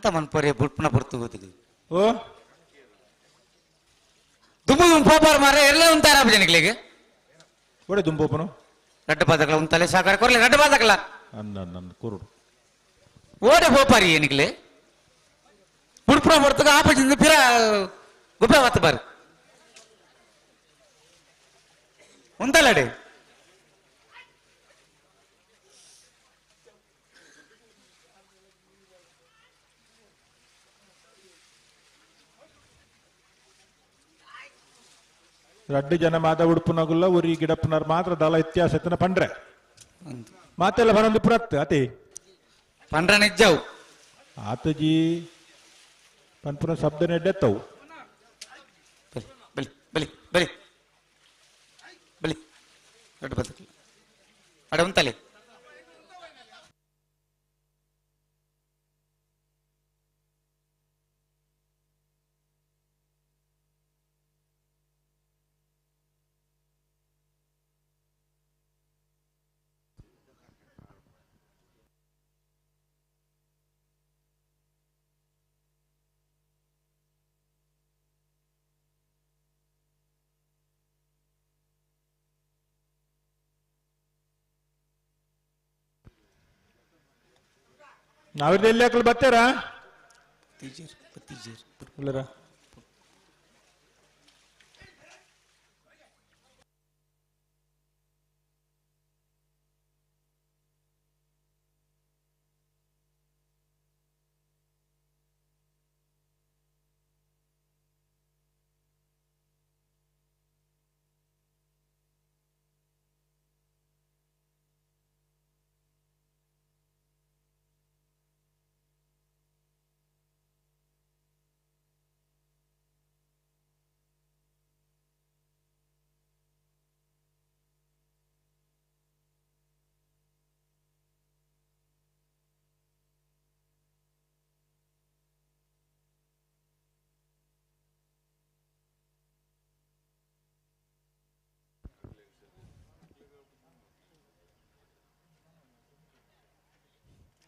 ಮಾತ ಮನ್ಪರೆ ಬುಲ್ಪನ ಬರ್ತು ಗೊತ್ತಿಗೆ ಓ ದುಂಬು ಪೋಪಾರ ಮಾರ ಎಲ್ಲ ಉಂಟಾರ ಜನಗಳಿಗೆ ಒಡೆ ದುಂಬೋಪನು ರಡ್ಡ ಬಾದಕಲ ಉಂತಲೆ ಸಾಕಾರ ಕೊರ್ಲೆ ರಡ್ಡ ಬಾದಕಲ ನನ್ನ ಕುರುಡು ಓಡೆ ಪೋಪಾರಿ ಏನಿಗ್ಲೆ ಬುಲ್ಪನ ಬರ್ತಗ ಆಪಜಿಂದ ಪಿರ ಗುಬ್ಬ ಮತ್ತ ಬಾರ್ ಉಂತಲಡೆ ರಡ್ಡು ಜನ ಮಾದ ಉಡುಪುನಗುಲ್ಲ ಉರಿ ಗಿಡಪ್ಪನರ್ ಮಾತ್ರ ದಲ ಇತ್ಯಾಸ ಎತ್ತನ ಪಂಡ್ರೆ ಮಾತೆಲ್ಲ ಬರೊಂದು ಪುರತ್ ಅತಿ ಪಂಡ್ರ ನಿಜ್ಜವು ಆತಜಿ ಪನ್ಪುರ ಶಬ್ದ ನೆಡ್ಡೆತ್ತವು ಬಲಿ ಬಲಿ ಬಲಿ ಬಲಿ ರಡ್ಡ ಬಾದಕಲ ಅಡ ಉಂತಲೆ ನಾವಿರ್ದ ಎಲ್ಲಿ ಹಾಕಲು ಬರ್ತಾರಾ ಇಲ್ಲರ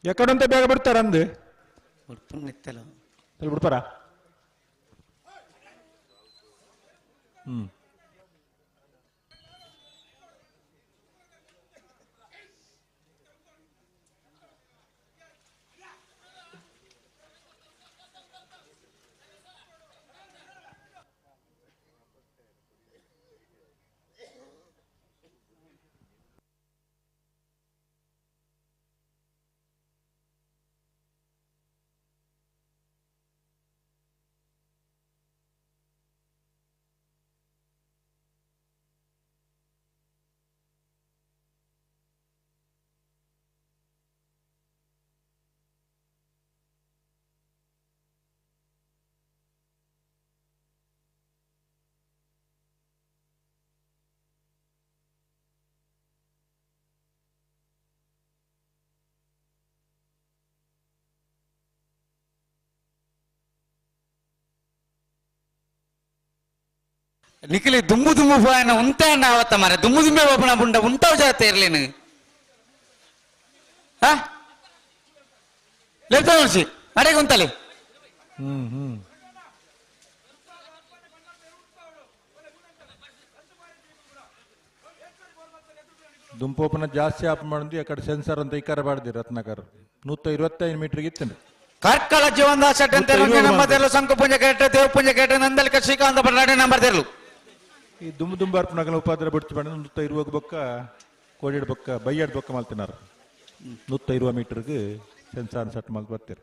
ಎಕಡಂತ ಬೇಗ ಬಿಡ್ತಾರ ಅಂದು ನಿತ್ತಲ ಬಿಡ್ತಾರ ನಿಖಿಲಿ ದುಂಬು ದುಂಬು ಪೋಯನ ಉಂಟೆ ಅಣ್ಣ ಅವತ್ತ ಮಾರ ದುಂಬು ದುಂಬೆ ಒಬ್ಬನ ಬುಂಡ ಉಂಟಾವ್ ಜಾತೆ ಇರ್ಲೇನು ಹಾ ಲೆಪ್ತ ನೋಡ್ಸಿ ಮರೆಗೆ ಉಂತಲೆ ದುಂಪೋಪನ ಜಾಸ್ತಿ ಆಪ್ ಮಾಡಿದ್ವಿ ಆ ಕಡೆ ಸೆನ್ಸರ್ ಅಂತ ಈ ಕರೆ ಬಾಡ್ದಿ ರತ್ನಾಕರ್ 125 ಮೀಟರ್ಗೆ ಇತ್ತಂడి ಕಾರ್ಕಳ ಜೀವನ ಸೆಟ್ ಅಂತ ನಂಬರ್ದೆಲ್ಲ ಸಂಕು ಪುಂಜ ಕೇಟ ದೇವ ಪುಂಜ ಕೇಟ ನಂದಲಿಕ ಶ್ರೀಕಾಂತ ಬಳ್ಳಾಡಿ ನಂಬರ್ದೆರ್ಲು ಈ ದುಂಬ ಅರ್ಪಣಗಳ ಉಪಾದ್ರ ಬಿಡ್ತಿ ಬೇಡ 120 ಬೊಕ್ಕ ಕೋಡಿಡ್ ಬೊಕ್ಕ ಬೈಯಡ್ ಬೊಕ್ಕ ಮಲ್ತಿನಾರ 120 ಮೀಟರ್ಗೆ ಸೆನ್ಸಾರ್ ಸೆಟ್ ಮಾಡಿ ಬರ್ತೀರಿ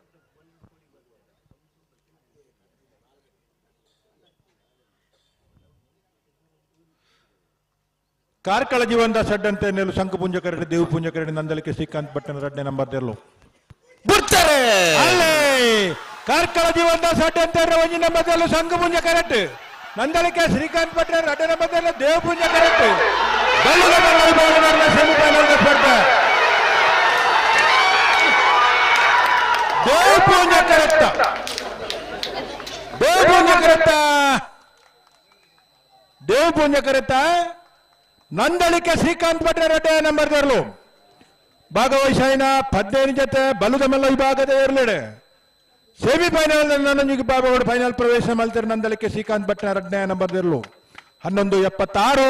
ಕಾರ್ಕಳ ಜೀವನದ ಸೆಡ್ ಅಂತ ನೆಲು ಶಂಕು ಪುಂಜ ಕರಡಿ ದೇವ ಪುಂಜ ಕರಡಿ ನಂದಲಿಕೆ ಶ್ರೀಕಾಂತ್ ಭಟ್ಟನ ರಡ್ನೆ ನಂಬರ್ದೆರ್ಲು ಬಿಡ್ತಾರೆ ಅಲ್ಲೇ ಕಾರ್ಕಳ ಜೀವನದ ಸೆಡ್ ಅಂತ ಒಂಜಿ ನಂಬರ್ದೆರ್ಲು ಶಂಕು ಪುಂಜ ಕರೆಕ್ಟ್ ನಂದಲಿಕೆ ಶ್ರೀಕಾಂತ್ ಭಟ್ಟನ ರಡ್ನೆ ನಂಬರ್ದೆರ್ಲು ದೇವ ಪುಂಜ ಕರೆಕ್ಟ್ ಸೆಮಿಫೈನಲ್ ಸ್ಪರ್ಧೆ ದೇವ ಪುಂಜ ಕರೆಕ್ಟ್ ದೇವ ಪುಂಜ ಕರೆಕ್ಟ್ ದೇವ ಪುಂಜ ಕರೆಕ್ಟ್ ನಂದಳಿಕೆ ಶ್ರೀಕಾಂತ್ ಭಟ್ರ ರೆಡ್ಡಿ ನಂಬರ್ದರ್ಲು ಭಾಗವಹಿಸಾಯಿನ 15 ಜೊತೆ ಬಲುದ ಮೆಲ್ಲ ವಿಭಾಗದ ಏರ್ಲೆಡೆ ಸೆಮಿಫೈನಲ್ ನನಗೆ ಬಾಬಾಗೌಡ ಫೈನಲ್ ಪ್ರವೇಶ ಮಾಡ್ತಾರೆ. ನಂದಲಿಕೆ ಶ್ರೀಕಾಂತ್ ಭಟ್ನ 2ನೇ ನಂಬರ್ದಿರಲು 11:76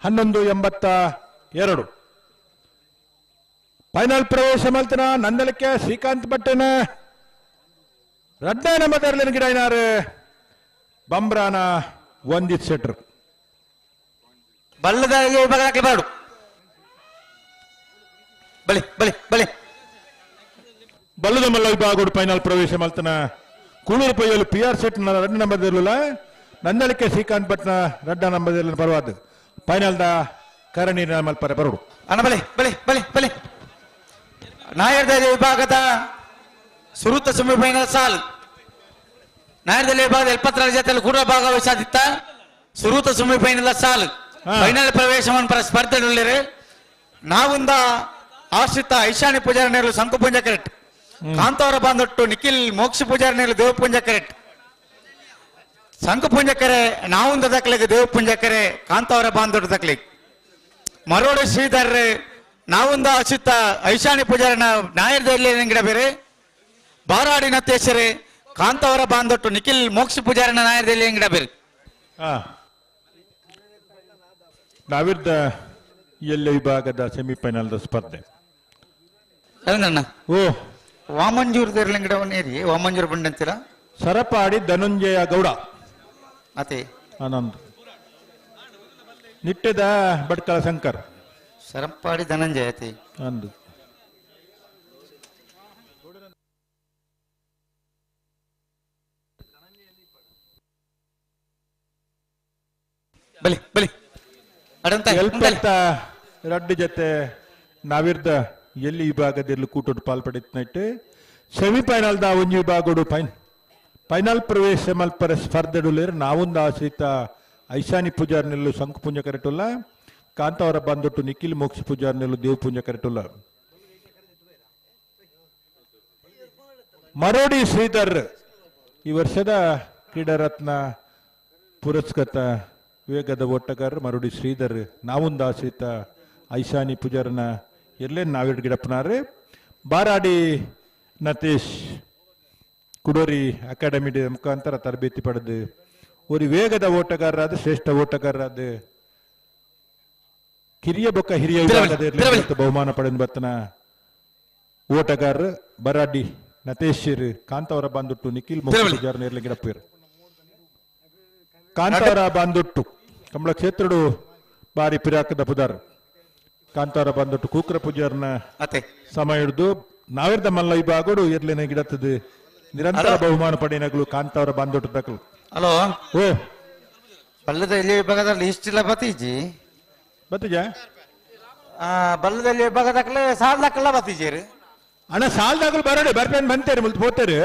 11:82 ಫೈನಲ್ ಪ್ರವೇಶ ಮಾಡ್ತಾನ. ನಂದಲಿಕೆ ಶ್ರೀಕಾಂತ್ ಭಟ್ಟನ 2ನೇ ನಂಬರ್ದಿರಲಿ ಗಿಡ ಏನಾರು ಬಂಬ್ರಾನ ಒಂದಿತ್ ಸೆಟ್ರ್ ಬಲ್ಲದ ಬಾಡು ಬಲಿ ಬಲಿ ಬಲಿ ಬಲ್ಲದ ಮಲ್ಲ ವಿಭಾಗೋಡು ಫೈನಲ್ ಪ್ರವೇಶ ಮಾಡ್ತಾನ. ಕೂಳೂರು ಪೊಯ್ಯಲು PR ಸೆಟ್ 2 ನಂಬರ್ದಿರಲಿಲ್ಲ. ನಂದಳಿಕೆ ಶ್ರೀಕಾಂತ್ ಭಟ್ನ 2ನೇ ನಂಬರ್ದಿರಲಿ ಪರವಾದ ಫೈನಲ್ದ ಕರಣಿ ಮಲ್ಪರ ಬರೋಡು ಅಣ್ಣ ಬಲಿ ಬಲಿ ಬಲಿ ಬಲಿ ನಾಯರ್ದಲ್ಲಿ ವಿಭಾಗದ ಸುರುತ ಸೆಮಿಫೈನಲ್ ಸಾಲು ನಾಯರ್ದಲ್ಲಿ ವಿಭಾಗದ 74 ಜೊತೆಯಲ್ಲಿ ಕೂಡ ಭಾಗವಹಿಸಿದ್ದ ಸುರುತ ಸೆಮಿಫೈನಲ್ ಸಾಲು ಫೈನಲ್ ಪ್ರವೇಶವನ್ನು ಪರ ಸ್ಪರ್ಧೆಯಲ್ಲಿ ನಾವುಂದ ಆಶ್ರಿತ ಐಶಾನಿ ಪೂಜಾರಿ ನೇರಲು ಸಂಕು ಪೂಂಜ ಕರೆಕ್ಟ್ ಕಾಂತವರ ಬಾಂಧೊಟ್ಟು ನಿಖಿಲ್ ಮೋಕ್ಷ ಪೂಜಾರಿ ನೇರಲು ದೇವ ಪೂಂಜ ಕರೆಕ್ಟ್ ಸಂಕು ಪೂಂಜ ಕರೆ ನಾವುಂದ ದಕ್ಲಿಗೆ ದೇವ ಪೂಂಜ ಕರೆ ಕಾಂತವರ ಬಾಂಧೊಟ್ಟು ದಕ್ಲಿಗೆ ಮರೋಡು ಶ್ರೀಧರ್ ನಾವುಂದ ಆಶ್ರಿತ ಐಶಾನಿ ಪೂಜಾರಿನ ನಾಯರ್ದಲ್ಲಿ ಗಿಡ ಬೇರೆ ಬಾರಾಡಿ ನತ್ತೇಶ್ವರಿ ಕಾಂತವರ ಬಾಂಧೊಟ್ಟು ನಿಖಿಲ್ ಮೋಕ್ಷ ಪೂಜಾರಿನ ನಾಯರ್ದಲ್ಲಿ ಗಿಡ ಬೇರೆ ನಾವಿದ್ದ ಎಲ್ಲ ವಿಭಾಗದ ಸೆಮಿಫೈನಲ್ ಸ್ಪರ್ಧೆ ಓ ವಾಮಂಜೂರ್ ಗಿಡವನ್ನೇರಿ ವಾಮಂಜೂರ್ ಬಂಡ ಅಂತೀರಾ ಸರಪಾಡಿ ಧನುಂಜಯ ಗೌಡ ಮತ್ತೆ ಆನಂದ್ ನಿಟ್ಟೆದ ಬಡ್ಕಳ ಶಂಕರ್ ಸರಪಾಡಿ ಧನಂಜಯ ಅತಿ ಅಂದು ಬಲಿ ಬಲಿ ರಡ್ಡು ಜೊತೆ ನಾವಿರ್ದ ಎಲ್ಲಿ ವಿಭಾಗದಲ್ಲಿ ಕೂಟೋಡು ಪಾಲ್ಪಡಿತ್ನಟ್ಟು ಸೆಮಿಫೈನಲ್ದ ಒಂಜಿ ವಿಭಾಗೋಡು ಫೈನಲ್ ಪ್ರವೇಶ ಮಲ್ಪರ ಸ್ಪರ್ಧೆಡುಲೇರು ನಾವೊಂದು ಆಶ್ರಿತ ಐಶಾನಿ ಪೂಜಾರ್ ನೆಲ್ಲು ಸಂಕು ಪೂಂಜ ಕರೆಟುಲ್ಲ ಕಾಂತವರ ಬಂದೊಟ್ಟು ನಿಖಿಲ್ ಮೋಕ್ಷ ಪೂಜಾರ್ ನೆಲ್ಲು ದೇವ್ ಪೂಂಜ ಕರೆಟುಲ್ಲ ಮರೋಡಿ ಶ್ರೀಧರ್ ಈ ವರ್ಷದ ಕ್ರೀಡಾರತ್ನ ಪುರಸ್ಕೃತ ವೇಗದ ಓಟಗಾರ ಮರುಡಿ ಶ್ರೀಧರ್ ನಾವೊಂದು ಆಶ್ರಿತ ಐಶಾನಿ ಪೂಜಾರನ ಎಲ್ಲೇ ನಾವಿಡ್ ಗಿಡಪ್ಪನಾರೆ ಬಾರಾಡಿ ನತೇಶ್ ಕುಡೋರಿ ಅಕಾಡೆಮಿ ಮುಖಾಂತರ ತರಬೇತಿ ಪಡೆದು ஒரு ವೇಗದ ಓಟಗಾರರಾದ ಶ್ರೇಷ್ಠ ಓಟಗಾರರಾದ ಕಿರಿಯ ಬೊಕ್ಕ ಹಿರಿಯ ವಿಭಾಗದಲ್ಲಿ ಬಹುಮಾನ ಪಡೆದು ಬರ್ತನ ಓಟಗಾರ ಬರಾಡಿ ನತೇಶ್ವರ್ ಕಾಂತವರ ಬಂದುಟ್ಟು ನಿಖಿಲ್ ಮುಖಾಂತರ ನೇರ್ಲೆ ಗಿಡಪ್ಪೇರು ಕಾಂತಾರ ಬಾಂದೊಟ್ಟು ಕಮಲ ಕ್ಷೇತ್ರಡು ಬಾರಿ ಪಿರಾಕದ ಪುದಾರ್ ಕಾಂತಾರ ಬಾಂದೊಟ್ಟು ಕೂಕ್ರ ಪೂಜಾರ್ನ ಸಮಯ ಹಿಡಿದು ನಾವಿರ್ದ ಮಲ್ಲ ವಿಭಾಗೋಡು ಎರ್ಲಿನ ಗಿಡತ್ತದು ನಿರಂತರ ಬಹುಮಾನ ಪಡೆಯನಗಳು ಕಾಂತಾವರ ಬಾಂದೊಟ್ಟು ದಾಖಲು ಹಲೋ ಓ ಬಲ್ಲದ ಇಲ್ಲಿ ವಿಭಾಗದಲ್ಲಿ ಇಷ್ಟಿಲ್ಲ ಬತ್ತೀಜಿ ಬತ್ತೀಜ ಬಲ್ಲದಲ್ಲಿ ವಿಭಾಗದಾಗಲೇ ಸಾಲ ದಾಖಲ ಬತ್ತೀಜಿ ಅಣ್ಣ ಸಾಲ ದಾಖಲು ಬರೋಡೆ ಬರ್ಪೇನ್ ಬಂತೇರಿ ಮುಲ್ತು ಹೋಗ್ತೇರಿ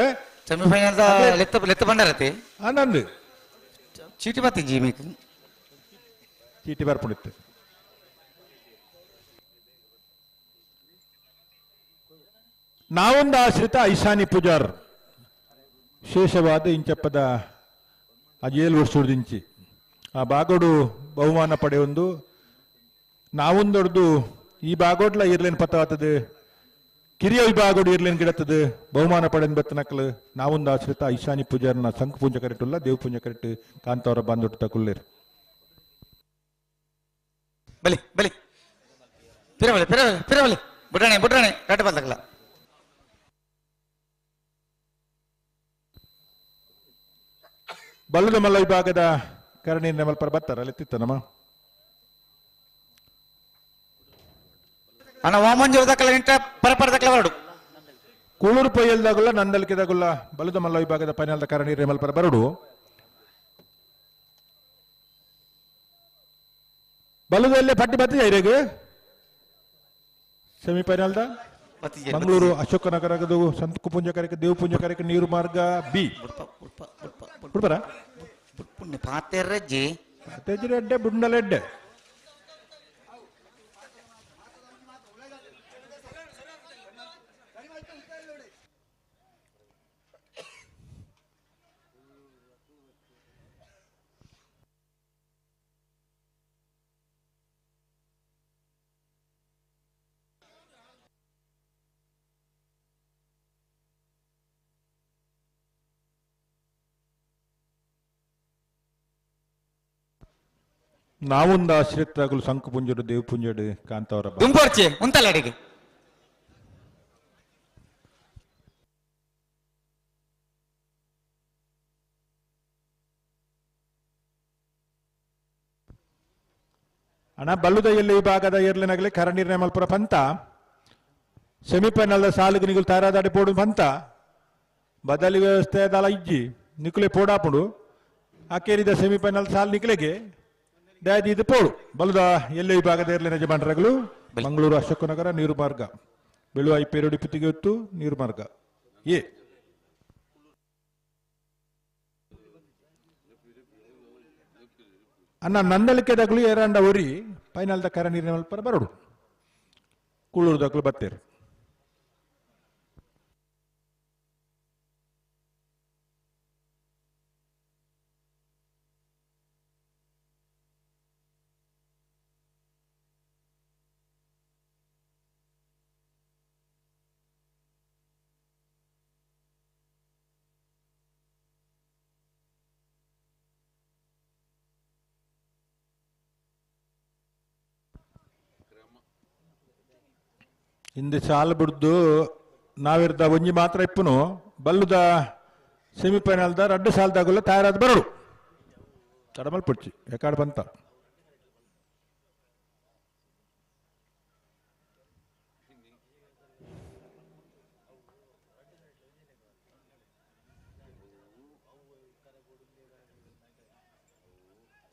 ಸೆಮಿಫೈನಲ್ ಲೆತ್ತ ಬಂಡಾರತಿ ಆನಂದ್ ಚೀಟಿ ಬತ್ತೀಜಿ మీకు ಚೀಟಿ ಬರ್ಪುಡಿತ್ತು ನಾವೊಂದು ಆಶ್ರಿತ ಐಶಾನಿ ಪೂಜಾರ್ ವಿಶೇಷವಾದ ಇಂಚಪ್ಪದ ಅಜೇಲ್ ವರ್ಷದಿಂಚಿ ಆ ಬಾಗೋಡು ಬಹುಮಾನ ಪಡೆಯೊಂದು ನಾವೊಂದೊಡ್ದು ಈ ಬಾಗೋಡ್ಲ ಇರ್ಲೇನ್ ಪತ್ತಾತದೆ ಕಿರಿಯ ವಿಭಾಗೋಡು ಇರ್ಲೇನ್ ಗಿಡತ್ತದು ಬಹುಮಾನ ಪಡೆನ್ ಬತ್ತನಕ್ಲು ನಾವೊಂದು ಆಶ್ರಿತ ಐಶಾನಿ ಪೂಜಾರ್ನ ಸಂಕ ಪೂಜ ಕರೆಕ್ಟುಲ್ಲ ದೇವ್ ಪೂಜ ಕರೆಕ್ಟ್ ಕಾಂತವರ ಬಂದೊಟ್ಟು ತಕೊಳ್ಳೇರು ಬಲಿ ಬಲಿ ಪಿರವಲಿ ಪಿರವಲಿ ಪಿರವಲಿ ಬುಡ್ರಾಣೆ ಬುಡ್ರಾಣೆ ಕಾಟ ಬರ್ತಕಲ್ಲ ಬಲ್ಲದ ಮಲ್ಲ ವಿಭಾಗದ ಕರಣಿ ಮಲ್ಪರ ಬರ್ತಾರ ಅಲ್ಲಿತ್ತ ನಮ್ಮ ಅಣ್ಣ ವಾಮಂಜೂರು ದಕ್ಕಲ ಇಂಟ ಪರಪರ ದಕ್ಕಲ ಬರಡು ಕೂಳೂರು ಪೊಯ್ಯಲ್ದಾಗುಲ್ಲ ನಂದಲ್ಕಿದಾಗುಲ್ಲ ಬಲ್ಲದ ಮಲ್ಲ ವಿಭಾಗದ ಫೈನಲ್ದ ಕರಣಿ ಮಲ್ಪರ ಬರಡು ಬಲ್ಲದಲ್ಲೇ ಪಟ್ಟಿ ಬತ್ತಿದೆ ಇರೇಗ ಸೆಮಿಫೈನಲ್ದ ಮಂಗಳೂರು ಅಶೋಕನಗರದು ಸಂತ ಪುಂಜ ಕರೆಕ ದೇವ್ ಪುಂಜ ಕರೆಕ ನೀರು ಮಾರ್ಗ ಬಿ ಬಿಡ್ಬಾರ ಪಾತೆರಜ್ಜಿ ಅಡ್ಡೆ ಬುಂಡಲೆಡ್ಡೆ ನಾವೊಂದು ಆಶ್ರಿತಗಳು ಸಂಕು ಪುಂಜಡು ದೇವ್ ಪುಂಜಡು ಕಾಂತವರ ದುಂಪೋರ್ಚೆ ಉಂತಲ್ಲಡಿಗೆ ಹಣ ಬಲ್ಲುದ ಎಲ್ಲಿ ಈ ಭಾಗದ ಏರ್ಲಿನಾಗಲಿ ಕರನೀರ್ನ ಮಲ್ಪುರ ಪಂತ ಸೆಮಿಫೈನಲ್ ಸಾಲಿಗೆ ನಿಗುಲು ತಾರಾದಾಡಿ ಪೋಡು ಪಂತ ಬದಲಿ ವ್ಯವಸ್ಥೆ ದಲ ಇಜ್ಜಿ ನಿಕುಲೆ ಪೋಡಾಪುಡು ಆಕೇರಿದ ಸೆಮಿಫೈನಲ್ ಸಾಲ್ ನಿಕ್ಲೆಗೆ ಡ್ಯಾದಿ ಇದು ಪೋಡು ಬಲ್ಲುದ ಎಲ್ಲಿ ಈ ಭಾಗದ ಏರ್ಲಿನ ಯಜಮಾನರುಗಳು ಮಂಗಳೂರು ಅಶೋಕನಗರ ನೀರು ಮಾರ್ಗ ಬೆಳುವ ಪೇರೋಡಿ ಪುತ್ತಿಗೆ ಹೊತ್ತು ನೀರು ಮಾರ್ಗ ಏ ಅನ್ನ ನಂದಲಿಕೆದಾಗಲು ಏರಂಡ ಒರಿ ಫೈನಲ್ದ ಕರ ನೀರಿನ ಮಲ್ಪರ ಬರಡು ಕುಳ್ಳೂರುದಾಗಲು ಬತ್ತೇರು ಹಿಂದೆ ಸಾಲ ಬಿಡ್ದು ನಾವಿರ್ದ ಒಂಜಿ ಮಾತ್ರ ಇಪ್ಪನು ಬಲ್ಲುದ ಸೆಮಿಫೈನಲ್ದ 2 ಸಾಲದಾಗಲ್ಲ ತಯಾರಾದ ಬರಡು ತಡಮಲ್ ಪುಡ್ಚಿ ಯಾಕಾಡ್ ಬಂತ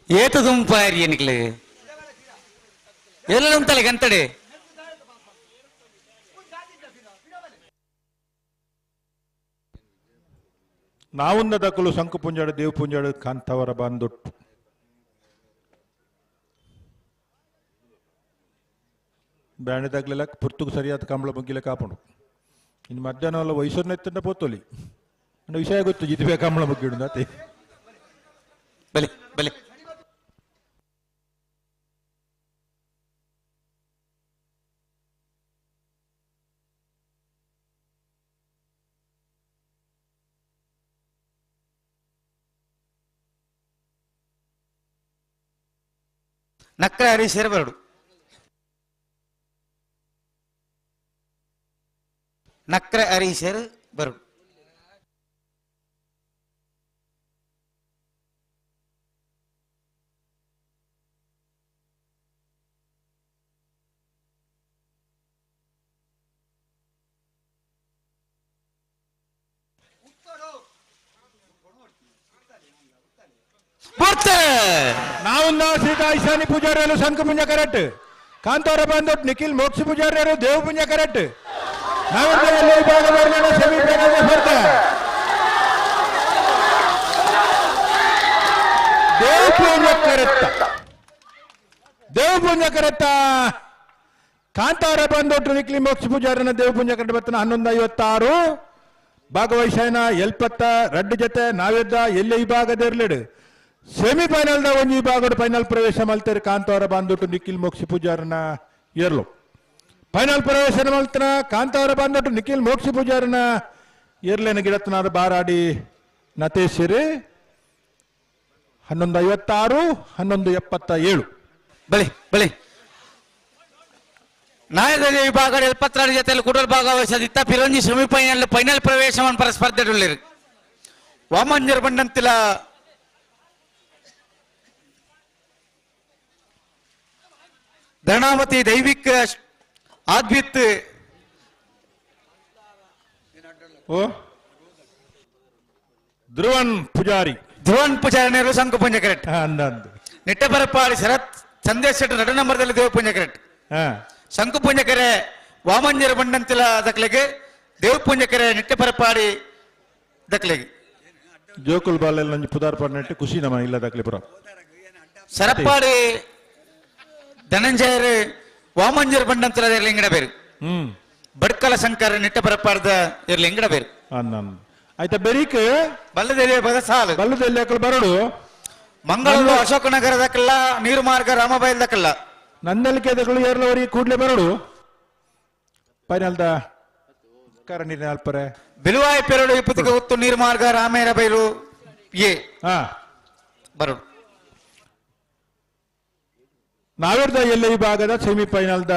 ಏತು ದುಂಪಾರಿ ಎನಿಕ್ಲೆ ಎಲ್ಲ ಉಂತಲ್ಲ ಗಂತಡೆ ನಾವುಂದ ದಕ್ಕಲು ಸಂಕು ಪುಂಜಾಡು ದೇವ್ ಪುಂಜಾಡು ಕಾಂತವರ ಬಂದೊಟ್ಟು ಬ್ಯಾಂಡ್ದಾಗ್ಲೆಲ್ಲ ಪುರ್ತುಕು ಸರಿಯಾದ ಕಂಬಳ ಮುಗ್ಗಿಲೆ ಕಾಪುಂಡು ಇನ್ನು ಮಧ್ಯಾಹ್ನ ಎಲ್ಲ ವಯಸ್ಸನ್ನ ಎತ್ತಂಡ ಪೋತೋಲಿ ಅಂದ್ರೆ ವಿಷಯ ಗೊತ್ತು ಜಿದ್ಬೇ ಕಂಬಳ ಮುಗ್ಗಿಡು ಅತಿ ಬಲೆ ಬಲೆ ನಕ್ರ ಹರೀಶರು ಬರಡು ನಕ್ರ ಹರೀಶರು ಬರಡು ನಾವುಂದ ಸೀತಾ ಈಶಾನಿ ಪೂಜಾರಿಯರು ಸಂಕ ಪುಂಜ ಕರೆಕ್ಟ್ ಕಾಂತವರ ಬಂದೊಟ್ಟು ನಿಖಿಲ್ ಮೋಕ್ಷ ಪೂಜಾರಿಯರು ದೇವ ಪುಂಜ ಕರೆಕ್ಟ್ ನಾವಿರ್ದ ಭಾಗದ ಸೆಮಿಫೈನಲ್ ಸ್ಪರ್ಧೆ ದೇವ ಪುಂಜ ಕರೆಕ್ಟ್ ದೇವ ಪುಂಜ ಕರೆಕ್ಟ ಕಾಂತವರ ಬಂದೊಟ್ಟು ನಿಖಿಲ್ ಮೋಕ್ಷ ಪೂಜಾರಿನ ದೇವ ಪುಂಜ ಕರೆಕ್ಟ್ ಬತ್ತನ 11:56 ಭಾಗವಹಿಸಾಯನ ಎಲ್ಪತ್ತ 2 ಜೊತೆ ನಾವಿದ್ದ ಎಲ್ಲೇ ಈ ಭಾಗದ ಇರ್ಲಿಡು ಸೆಮಿಫೈನಲ್ದ ಒಂಜಿ ಭಾಗದ ಫೈನಲ್ ಪ್ರವೇಶ ಮಲ್ತಾರೆ ಕಾಂತವರ ಬಂದೊಟ್ಟು ನಿಖಿಲ್ ಮೋಕ್ಷಿ ಪೂಜಾರನ ಏರ್ಲು ಫೈನಲ್ ಪ್ರವೇಶ ಮಲ್ತನ ಕಾಂತವರ ಬಂದೊಟ್ಟು ನಿಖಿಲ್ ಮೋಕ್ಷಿ ಪೂಜಾರನ ಏರ್ಲೇನ ಗಿಡತನಾದ ಬಾರಾಡಿ ನತೇಶಿರಿ 11:56 11:77 ಬಳಿ ಬಳಿ ನಾಯಕರ ವಿಭಾಗದ 72 ಜೊತೆಯಲ್ಲಿ ಕೂಡಲ್ ಭಾಗವಹಿಸದಿತ್ತ ಪಿರಂಜಿ ಸೆಮಿಫೈನಲ್ ಫೈನಲ್ ಪ್ರವೇಶವನ್ನು ಪರ ಸ್ಪರ್ಧೆಗಳಿರು ವಾಮಂಜರ್ ಬಂಡಂತಿಲ ಧರ್ಣಾವತಿ ದೈವಿಕ ಆದ್ವಿತ್ ಓ ಧ್ರುವನ್ ಪೂಜಾರಿ ನೇರು ಸಂಕು ಪುಂಜ ಕರೆಕ್ಟ್ ನಿಟ್ಟಪರಪಾಡಿ ಶರತ್ ಸಂದೇಶ್ ಶೆಟ್ಟಿ 2 ನಂಬರ್ದಲ್ಲಿ ದೇವ ಪುಂಜ ಕರೆಕ್ಟ್ ಶಂಕು ಪುಂಜಕೆರೆ ವಾಮಂಜರ ಬಂಡಂತಿಲ ದಕ್ಲೆಗೆ ದೇವ ಪುಂಜಕೆರೆ ನಿಟ್ಟಪರಪಾಡಿ ದಕ್ಲೆಗೆ ಜೋಕುಲ್ ಬಾಲೆಲ್ಲ ನಂಜಿ ಪುದಾರ್ಪಾಡು ನೆಟ್ಟು ಖುಷಿ ನಮ್ಮ ಇಲ್ಲ ದಕ್ಲೆಪುರ ಸರಪ್ಪಾಡಿ ಧನಂಜಯರು ವಾಮಂಜರ ಬಂಡಂತಿಲ ಇರ್ಲಿ ಇಂಗಡ ಬೇರು ಬಡ್ಕಲ ಶಂಕರ ನಿಟ್ಟಪರಪಾಡ್ದ ಇರ್ಲಿ ಇಂಗಡ ಬೇರು ಆಯ್ತಾ ಬೆರೀಕ್ ಬಲ್ಲದೆಲೆ ಸಾಲು ಬಲ್ಲದಲ್ಲಿ ಯಾಕಲ್ ಬರಡು ಮಂಗಳೂರು ಅಶೋಕನಗರದಕ್ಕೆಲ್ಲ ನೀರು ಮಾರ್ಗ ರಾಮಬಾಯಿಲ್ದಕ್ಕೆಲ್ಲ ನಂದಲಿಕೆದಗಳು ಏರ್ಲವರಿ ಕೂಡ್ಲೆ ಬರಡು ಫೈನಲ್ದ ಕರ ನೀರಿನ ಅಲ್ಪರೆ ಬಿಲುವಾಯಿ ಪೆರಡು ಇಪ್ಪತ್ತಿಗೆ ಹೊತ್ತು ನೀರು ಮಾರ್ಗ ರಾಮೇರ ಬೈಲು ಏ ಬರಡು ನಾವೇರ್ದ ಎಲ್ಲ ವಿಭಾಗದ ಸೆಮಿಫೈನಲ್ದ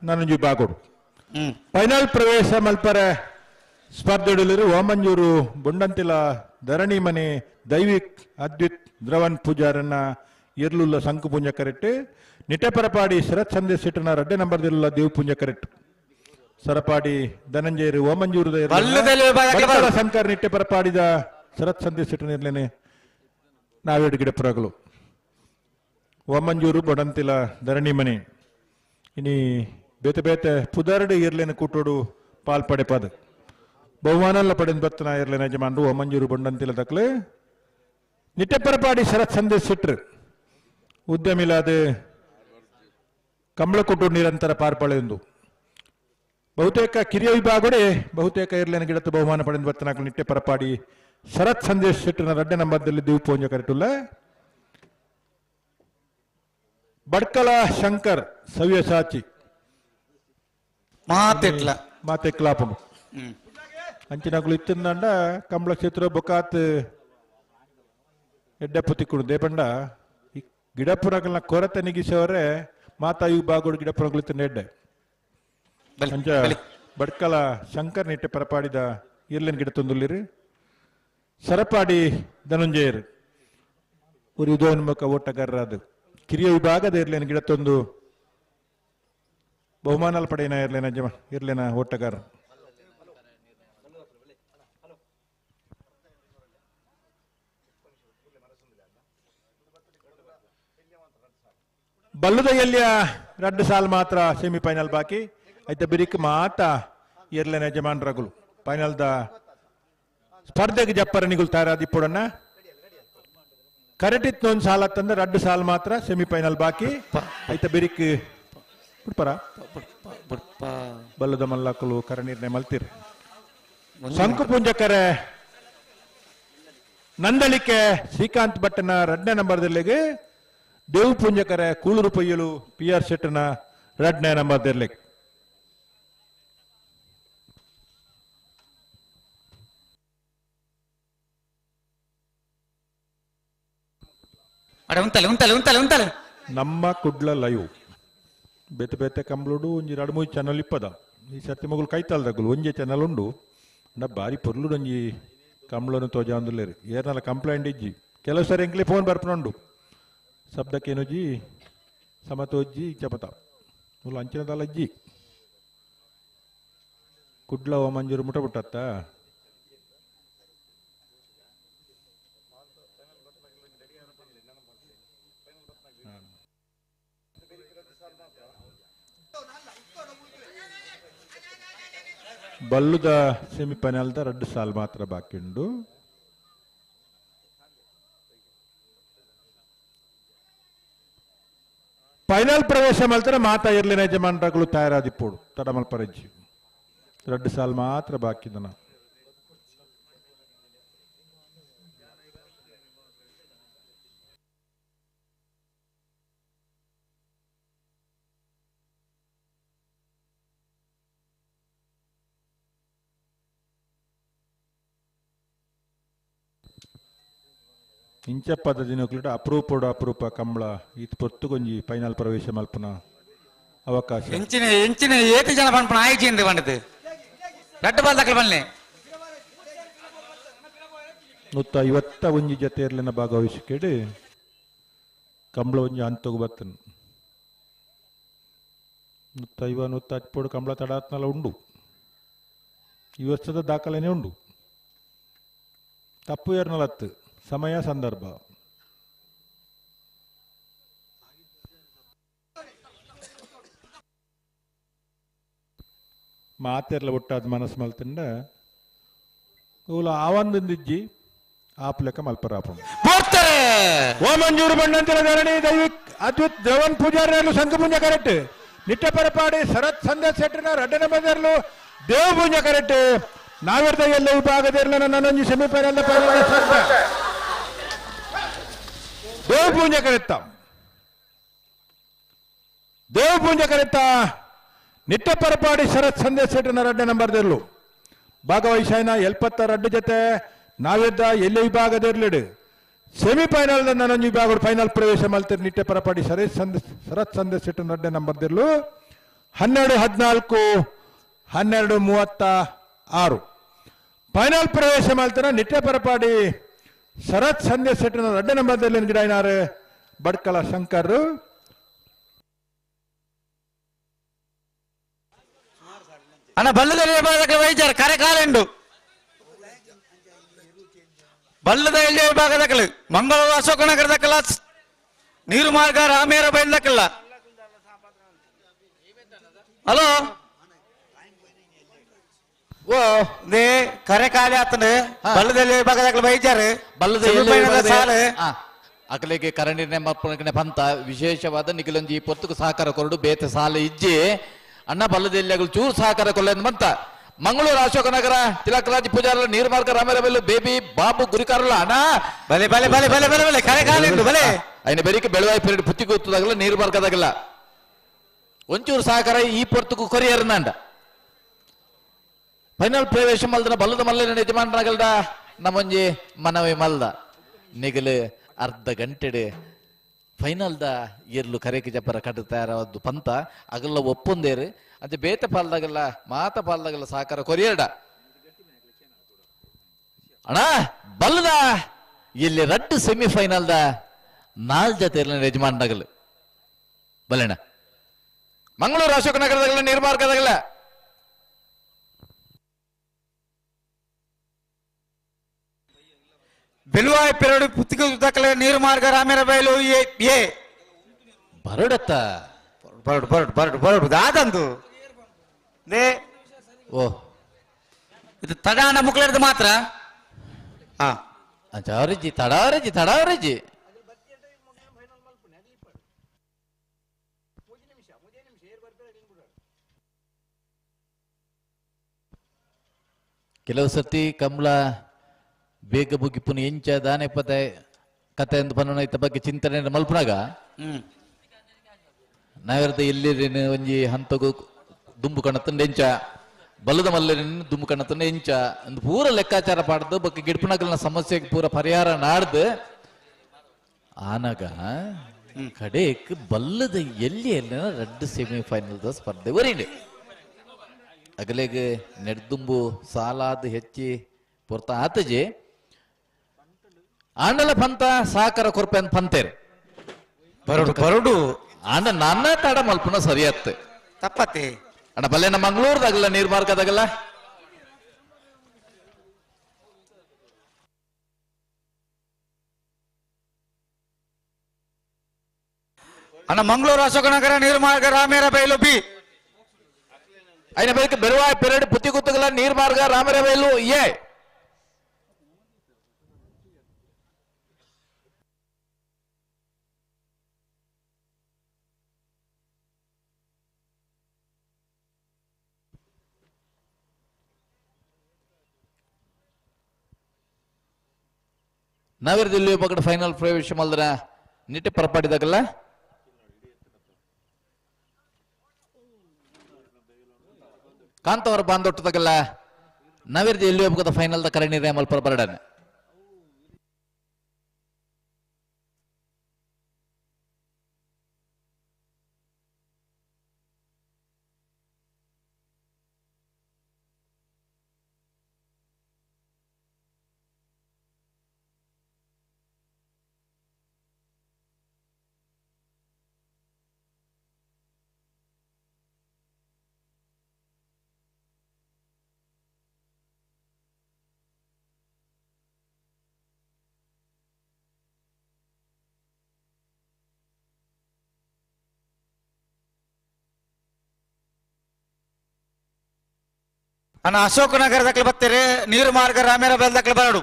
ನನಂಜು ವಿಭಾಗಡು ಫೈನಲ್ ಪ್ರವೇಶ ಮಲ್ಪರೆ ಸ್ಪರ್ಧೆಡಲಿರು ಓಮಂಜೂರು ಬೊಂಡಂತಿಲ ಧರಣಿ ಮನೆ ದೈವಿಕ್ ಅದ್ವಿತ್ ದ್ರವನ್ ಪೂಜಾರನ್ನ ಇರ್ಲುಲ್ಲ ಸಂಕು ಪುಂಜ ಕರೆಕ್ಟ್ ನಿಟೆಪರಪಾಡಿ ಶರತ್ ಸಂದೇಶ್ ಸಿಟ್ಟನ ರಡ್ಡೆ ನಂಬರ್ದಿಲ್ಲ ದೇವ್ ಪುಂಜ ಕರೆಕ್ಟ್ ಸರಪಾಡಿ ಧನಂಜಯರು ಓಮಂಜೂರು ಶಂಕರ್ ನಿಟ್ಟೆಪರಪಾಡಿದ ಶರತ್ ಸಂದೇಶ್ ಸಿಟ್ಟನ ಇರ್ಲೇನೆ ನಾವೇಡು ಗಿಡಪುರಗಳು ಓಮಂಜೂರು ಬೊಡಂತಿಲ ಧರಣಿ ಮನೆ ಇನಿ ಬೇತೆ ಬೇತೆ ಪುದರ್ಡು ಇರ್ಲೇನೆ ಕೂಟೋಡು ಪಾಲ್ಪಡೆ ಪದ ಬಹುಮಾನಲ್ಲ ಪಡೆದ ಬತ್ತನ ಇರ್ಲೇನೆ ಯಜಮಾನ್ರು ಓಮಂಜೂರು ಬೊಂಡಂತಿಲ ದಕ್ಲೆ ನಿಟ್ಟೆಪರಪಾಡಿ ಶರತ್ ಸಂದೇಶ್ ಸಿಟ್ರು ಉದ್ಯಮಿಲಾದ ಕಂಬಳ ಕೂಟೋಡು ನಿರಂತರ ಪಾರ್ಪಳೆಯೊಂದು ಬಹುತೇಕ ಕಿರಿಯ ವಿಭಾಗಡೆ ಬಹುತೇಕ ಇರ್ಲೇನೆ ಗಿಡತ್ತು ಬಹುಮಾನ ಪಡೆದ ಬತ್ತನಾಕ್ಲು ನಿಟ್ಟೆಪರಪಾಡಿ ಶರತ್ ಸಂದೇಶ್ ಸಿಟ್ನ ರಡ್ಡೆ ನಂಬರ್ದಲ್ಲಿ ದೀವ್ ಪೂಂಜ ಕರೆಟುಲ್ಲ ಬಡ್ಕಲ ಶಂಕರ್ ಸವ್ಯಸಾಚಿ ಮಾತೆಕ್ಲಾಪನು ಅಂಚಿನಗಳು ಇತ್ತಿಂದಂಡ ಕಂಬಳ ಕ್ಷೇತ್ರ ಬೊಕಾತ್ ಎಡ್ಡೆಪ್ಪು ತಿಕ್ಕುಡು ದೇಪಂಡ ಈ ಗಿಡಪುರಗಳನ್ನ ಕೊರತೆ ನಿಗಿಸೋರೆ ಮಾತಾ ಇವು ಬಾಗೋಡು ಗಿಡಪುರಗಳು ಇತ್ತಿನ ಎಡ್ಡೆ ಅಂಚ ಬಡ್ಕಲ ಶಂಕರ್ ನಿಟ್ಟೆ ಪರಪಾಡಿದ ಇರ್ಲಿನ ಗಿಡ ತೊಂದುಲ್ಲಿರಿ ಸರಪಾಡಿ ಧನುಂಜಯರು ஒரு ಉದಯೋನ್ಮುಖ ಓಟಗಾರರಾದ ಕಿರಿಯ ವಿಭಾಗದ ಇರ್ಲೇನ ಗಿಡತ್ತೊಂದು ಬಹುಮಾನಾಲ್ ಪಡೆಯನ ಇರ್ಲೇನ ಓಟಗಾರ ಬಲ್ಲುದ ಎಲ್ಲಿಯ 2 ಸಾಲ್ ಮಾತ್ರ ಸೆಮಿಫೈನಲ್ ಬಾಕಿ ಐತೆ ಬಿರಿಕ್ ಮಾತ ಇರ್ಲೇನ ಯಜಮಾನರಗಳು ಫೈನಲ್ದ ಸ್ಪರ್ಧೆಗೆ ಜಪ್ಪರ ನಿಗುಲ್ ತಯಾರಾದಿಪ್ಪುಡನ್ನ ಕರೆಕ್ಟ್ ಒಂದು ಸಾಲ ತಂದ್ರೆ 2 ಸಾಲ್ ಮಾತ್ರ ಸೆಮಿಫೈನಲ್ ಬಾಕಿ ಐತೆ ಬಿರಿಕ್ ಬಿಡ್ಪರ ಬಲ್ಲದ ಮಲ್ಲಕ್ಕಲು ಕರ ನಿರ್ಣಯ ಮಲ್ತಿರ್ ಸಂಕು ಪುಂಜಕರೆ ನಂದಳಿಕೆ ಶ್ರೀಕಾಂತ್ ಭಟ್ಟನ 2ನೇ ನಂಬರ್ದಲ್ಲಿಗೆ ದೇವ್ ಪುಂಜಕರೆ ಕೂಳೂರು ಪೊಯ್ಯಲು PR ಶೆಟ್ಟನ 2ನೇ ನಂಬರ್ದಲ್ಲಿಗೆ ನಮ್ಮ ಕುಡ್ಲ ಲೈವ್ ಬೇತೆ ಬೇತೆ ಕಂಬ್ಲುಡು ಒಂಜಿ 2-3 ಚಾನಲ್ ಇಪ್ಪದ ಈ ಸರ್ತಿ ಮಗಳು ಕೈತಾಲ್ದಗಲು ಒಂಜೆ ಚಾನಲ್ ಉಂಡು ಅಂಡ ಬಾರಿ ಪೊರ್ಲುಡು ಒಂಜಿ ಕಂಬ್ಳನು ತೋಜ ಅಂದುಲ್ಲೇರು ಏರ್ನಲ್ಲ ಕಂಪ್ಲೇಂಟ್ ಇಜ್ಜಿ ಕೆಲವು ಸರಿ ಎಂಕ್ಲಿ ಫೋನ್ ಬರ್ಪುಂಡು ಶಬ್ದಕ್ಕೇನುಜ್ಜಿ ಸಮತೋಜ್ಜಿ ಚಪತ ಮುಲ್ಲ ಅಂಚಿನದಲ್ಲ ಅಜ್ಜಿ ಕುಡ್ಲ ಓಮಂಜೂರು ಮುಟ ಬಿಟ್ಟತ್ತ ಬಲ್ಲುದ ಸೆಮಿಫೈನಲ್ದ 2 ಸಾಲ್ ಮಾತ್ರ ಬಾಕಿ ಉಂಡು ಫೈನಲ್ ಪ್ರವೇಶ ಮಲ್ತಾರೆ ಮಾತಾ ಇರ್ಲಿನ ಯಜಮಾನರಗಳು ತಯಾರಾದಿಪ್ಪೋಡು ತಡಮಲ್ಪರಜ್ಜಿ 2 ಸಾಲ್ ಮಾತ್ರ ಬಾಕಿ ಇದನ್ನ ಇಂಚಪ್ಪದ ದಿನಕ್ಲಿಟ ಅಪರೂಪ ಕಂಬಳ ಇದು ಪೊರ್ತುಗೊಂಜಿ ಫೈನಲ್ ಪ್ರವೇಶ ಮಲ್ಪನ ಅವಕಾಶ ಎಂಚಿನ ಏತಿ ಜನ ಪನ್ಪನ ಆಯ್ಚಿ ಎಂದು ಬಂಡದು ರಡ್ಡು ಬಾಲ್ ದಕ್ಕಲು ಬನ್ನಿ 151 ಜೊತೆ ಇರ್ಲಿನ ಭಾಗವಹಿಸಿಕೆಡು ಕಂಬಳ ಒಂಜಿ ಹಂತಗು ಬತ್ತನು 150 ಕಂಬಳ ತಡಾತ್ನಲ್ಲ ಉಂಡು ಈ ವರ್ಷದ ದಾಖಲೆನೇ ಉಂಡು ತಪ್ಪು 40 ಸಮಯ ಸಂದರ್ಭ ಮಾತೆರ್ಲ ಒಟ್ಟಾದ ಮನಸ್ಸು ಮಲ್ತಿಂಡ ಇವ್ಲ ಆವಂದಿಜ್ಜಿ ಆಪ್ಲೆಕ್ಕ ಮಲ್ಪರಾಪು ಓಮಂಜೂರು ಬಣ್ಣಂತಿನ ಧರಣಿ ದೈವಿಕ್ ಅದ್ವಿತ್ ದ್ರವನ್ ಪೂಜಾರಿಯಲ್ಲೂ ಸಂಘ ಪುಂಜ ಕರೆಕ್ಟ್ ನಿಟ್ಟೆಪರಪಾಡಿ ಶರತ್ ಸಂದೇಶ್ ಶೆಟ್ಟನ 2ನೇ ನಂಬರ್ದಲ್ಲೂ ದೇವ ಪುಂಜ ಕರೆಕ್ಟ್ ನಾವೆರ್ದ ಎಲ್ಲ ವಿಭಾಗದಿರ್ಲ ನನ್ನೊಂಜಿ ಸೆಮಿಫೈನಲ್ ದೇವ ಪೂಂಜ ಕರೆತ್ತ ನಿಟ್ಟೆಪರಪಾಡಿ ಶರತ್ ಸಂದೇಶ್ ಶೆಟ್ಟನ 2ನೇ ನಂಬರ್ದಲ್ಲೂ ಭಾಗವಹಿಸಾಯನ 72 ಜೊತೆ ನಾವೆದ್ದ ಎಲ್ಲ ವಿಭಾಗದಿರ್ಲಿಡು ಸೆಮಿಫೈನಲ್ ನನಂಜಿ ವಿಭಾಗ ಫೈನಲ್ ಪ್ರವೇಶ ಮಲ್ತಿರ್ ನಿಟ್ಟೆ ಪರಪಾಡಿ ಶರತ್ ಸಂದೇಶ್ ಶೆಟ್ಟಿ ನಡ್ಡೆ ನಂಬರ್ದಿರ್ಲು 12-14 12-36 ಫೈನಲ್ ಪ್ರವೇಶ ಮಲ್ತಿನ ನಿಟ್ಟೆ ಪರಪಾಡಿ ಶರತ್ ಸಂದೇಶ್ ಶೆಟ್ಟಿ ನಡ್ಡೆ ನಂಬರ್ದಲ್ಲಿ ಗಿಡಾಯಿನಾರು ಬಡ್ಕಲ ಶಂಕರ್ ಅಣ್ಣ ಬಲ್ಲದಲ್ಲಿ ವಿಭಾಗದ ವೈದ್ಯರು ಕರೆ ಕಾಲೆಂಡು ಬಲ್ಲದ ಎಳ್ಳಿಯ ವಿಭಾಗದಕ್ಕಲು ಮಂಗಳೂರು ಅಶೋಕನಗರದಕ್ಕಲ್ಲ ನೀರು ಮಾರ್ಗ ರಾಮೇರ ಬೈಲ್ದಕ್ಕಲ್ಲ ಹಲೋ ಓ ದೇ ಕರೆ ಕಾಲೆ ಆತನ ಬಲ್ಲದಲ್ಲಿ ವಿಭಾಗದಕ್ಕಲು ವೈದ್ಯರು ಸಾಲು ಅಕಲಿಗೆ ಕರಣಿ ನೆಮ್ಮಪ್ಪನ ಪಂತ ವಿಶೇಷವಾದ ನಿಖಿಲೊಂಜಿ ಪೊತ್ತುಕು ಸಹಕಾರ ಕೊರಡು ಬೇತೆ ಸಾಲ ಇಜ್ಜಿ ಅಣ್ಣ ಬಲ್ಲದಲ್ಲಿ ಚೂರು ಸಹಕಾರ ಕೊಲ್ಲ ಬಂತ ಮಂಗಳೂರು ಅಶೋಕನಗರ ತಿಲಕರಾಜ್ ಪೂಜಾರ ನೀರ್ಮಾರ್ಗ ರಾಮರಬೆಲ್ಲು ಬೇಬಿ ಬಾಬು ಗುರಿಕಾರಲ್ಲ ಅಣ್ಣ ಬಲೆ ಬಲೆ ಬಲೆ ಬಲೆ ಬಲೆ ಬಲೆ ಕರೆ ಕಾಲೆಂಡು ಬಲೆ ఆయన ಬೆರಿಕೆ ಬೆಳವಾಯಿ ಪೀರಿಯಡ್ ಪುತ್ತಿ ಗೊತ್ತದಾಗಲ್ಲ ನೀರು ಮಾರ್ಗದಾಗಲ್ಲ ಒಂಚೂರು ಸಹಕಾರ ಈ ಪೊರ್ತುಕು ಕೊರಿಯರ್ನಂಡ ಫೈನಲ್ ಪ್ರವೇಶ ಮಲ್ದನ ಬಲ್ಲದ ಮಲ್ಲ ಯಜಮಾನರಾಗಲ್ದ ನಮ್ಮೊಂಜಿ ಮನವಿ ಮಲ್ದ ನಿಗಲು ಅರ್ಧ ಗಂಟೆಡೆ ಫೈನಲ್ದ ಇರ್ಲು ಕರೆಗೆ ಜಬ್ಬರ ಕಟ್ಟು ತಯಾರವಾದ್ದು ಪಂತ ಅಗಲ್ಲ ಒಪ್ಪೊಂದೇರು ಅಂತೆ ಬೇತೆ ಪಾಲ್ದಾಗಲ್ಲ ಮಾತ ಪಾಲ್ದಾಗಲ್ಲ ಸಹಕಾರ ಕೊರಿಯರ್ಡ ಅಣ್ಣ ಬಲ್ಲದ ಇಲ್ಲಿ ರಡ್ಡು ಸೆಮಿಫೈನಲ್ದ 4 ಜೊತೆ ಯಜಮಾನರಾಗಲ್ಲ ಬಲ್ಲಣ್ಣ ಮಂಗಳೂರು ಅಶೋಕನಗರದಾಗಲ್ಲ ನೀರ್ಮಾರ್ಗದಾಗಲ್ಲ ಬೆಲುವಾಯಿ ಪೆರಡು ಪುತ್ತಿಗೆ ನೀರು ಮಾರ್ಗ ರಾಮೇರ ಬಯಲು ಏ ಬರಡತ್ತ ಬರಡು ಬರಡು ಬರಡು ಬರಡು ದಾದಂದು ದೇ ಓ ಇದು ತಡಾನ ಮುಕ್ಳರ್ದು ಮಾತ್ರ ಹಾ ತಡಾವರಜಿ ತಡಾವರಜಿ ತಡಾವರಜಿ ಕೆಲವು ಸರ್ತಿ ಕಮಲ ಬೇಗ ಬುಗಿ ಪುನ ಎಂಚ ದಾನೆ ಪತೆ ಕತೆ ಎಂದು ಪನ್ನ ಇತ್ತ ಬಗ್ಗೆ ಚಿಂತನೆ ಮಲ್ಪನಾಗ ನಾವಿರದ ಇಲ್ಲಿ ಒಂಜಿ ಹಂತಗು ದುಂಬು ಕಣತಂಡ ಎಂಚ ಬಲ್ಲದ ಮಲ್ಲೆನ ದುಂಬು ಕಣತಂಡ ಎಂಚ ಒಂದು ಪೂರ ಲೆಕ್ಕಾಚಾರ ಪಾಡ್ದು ಬಗ್ಗೆ ಗಿಡ್ಪುನಗಲ್ನ ಸಮಸ್ಯೆಗೆ ಪೂರ ಪರಿಹಾರ ನಾಡ್ದು ಆನಾಗ ಕಡೆಕ್ ಬಲ್ಲದ ಎಲ್ಲಿ ಎಲ್ಲ 2 ಸೆಮಿಫೈನಲ್ ಸ್ಪರ್ಧೆ ವರಿಂಡೆ ಅಗಲೆಗೆ ನೆಡ್ದುಂಬು ಸಾಲಾದ ಹೆಚ್ಚಿ ಪೊರ್ತ ಆತಜೆ ಆಂಡಲ ಪಂತ ಸಹಕಾರ ಕೊರ್ಪೆ ಅಂತ ಪಂತೇರು ಬರಡು ಬರಡು ಆಂಡ ನನ್ನ ತಡ ಮಲ್ಪನ ಸರಿಯತ್ತೆ ತಪ್ಪತ್ತೆ ಅಣ್ಣ ಬಲ್ಲೆನ ಮಂಗಳೂರ್ದಾಗಲ್ಲ ನೀರ್ಮಾರ್ಗದಾಗಲ್ಲ ಅಣ್ಣ ಮಂಗಳೂರು ಅಶೋಕನಗರ ನೀರು ಮಾರ್ಗ ರಾಮೇರ ಬಯಲು ಬಿ అయిన బయటకు బెరువాయి పెరడు పుత్తి గుత్తుగల నీరు మార్గ రామరవేలు ఏ ನವರದಲ್ಲಿ ಪಕಡ ಫೈನಲ್ ಪ್ರವೇಶ ಮಲ್ದರ ನಿಟ್ಟೆ ಪರಪಾಡಿದಾಗಲ್ಲ ಕಾಂತವರ ಬಾಂಧೊಟ್ಟದಾಗಲ್ಲ ನವರದಿ ಎಲ್ಲಿ ಹೋಗ್ಬೇಕದ ಫೈನಲ್ ದ ಕರಣಿ ರೇಮಲ್ ಪರಬರಡನೆ ಅಣ್ಣ ಅಶೋಕನಗರದಕ್ಕೆ ಬರ್ತೀರಿ ನೀರು ಮಾರ್ಗ ರಾಮೇರ ಬೆಲ್ದಕ್ಕೆ ಬರಡು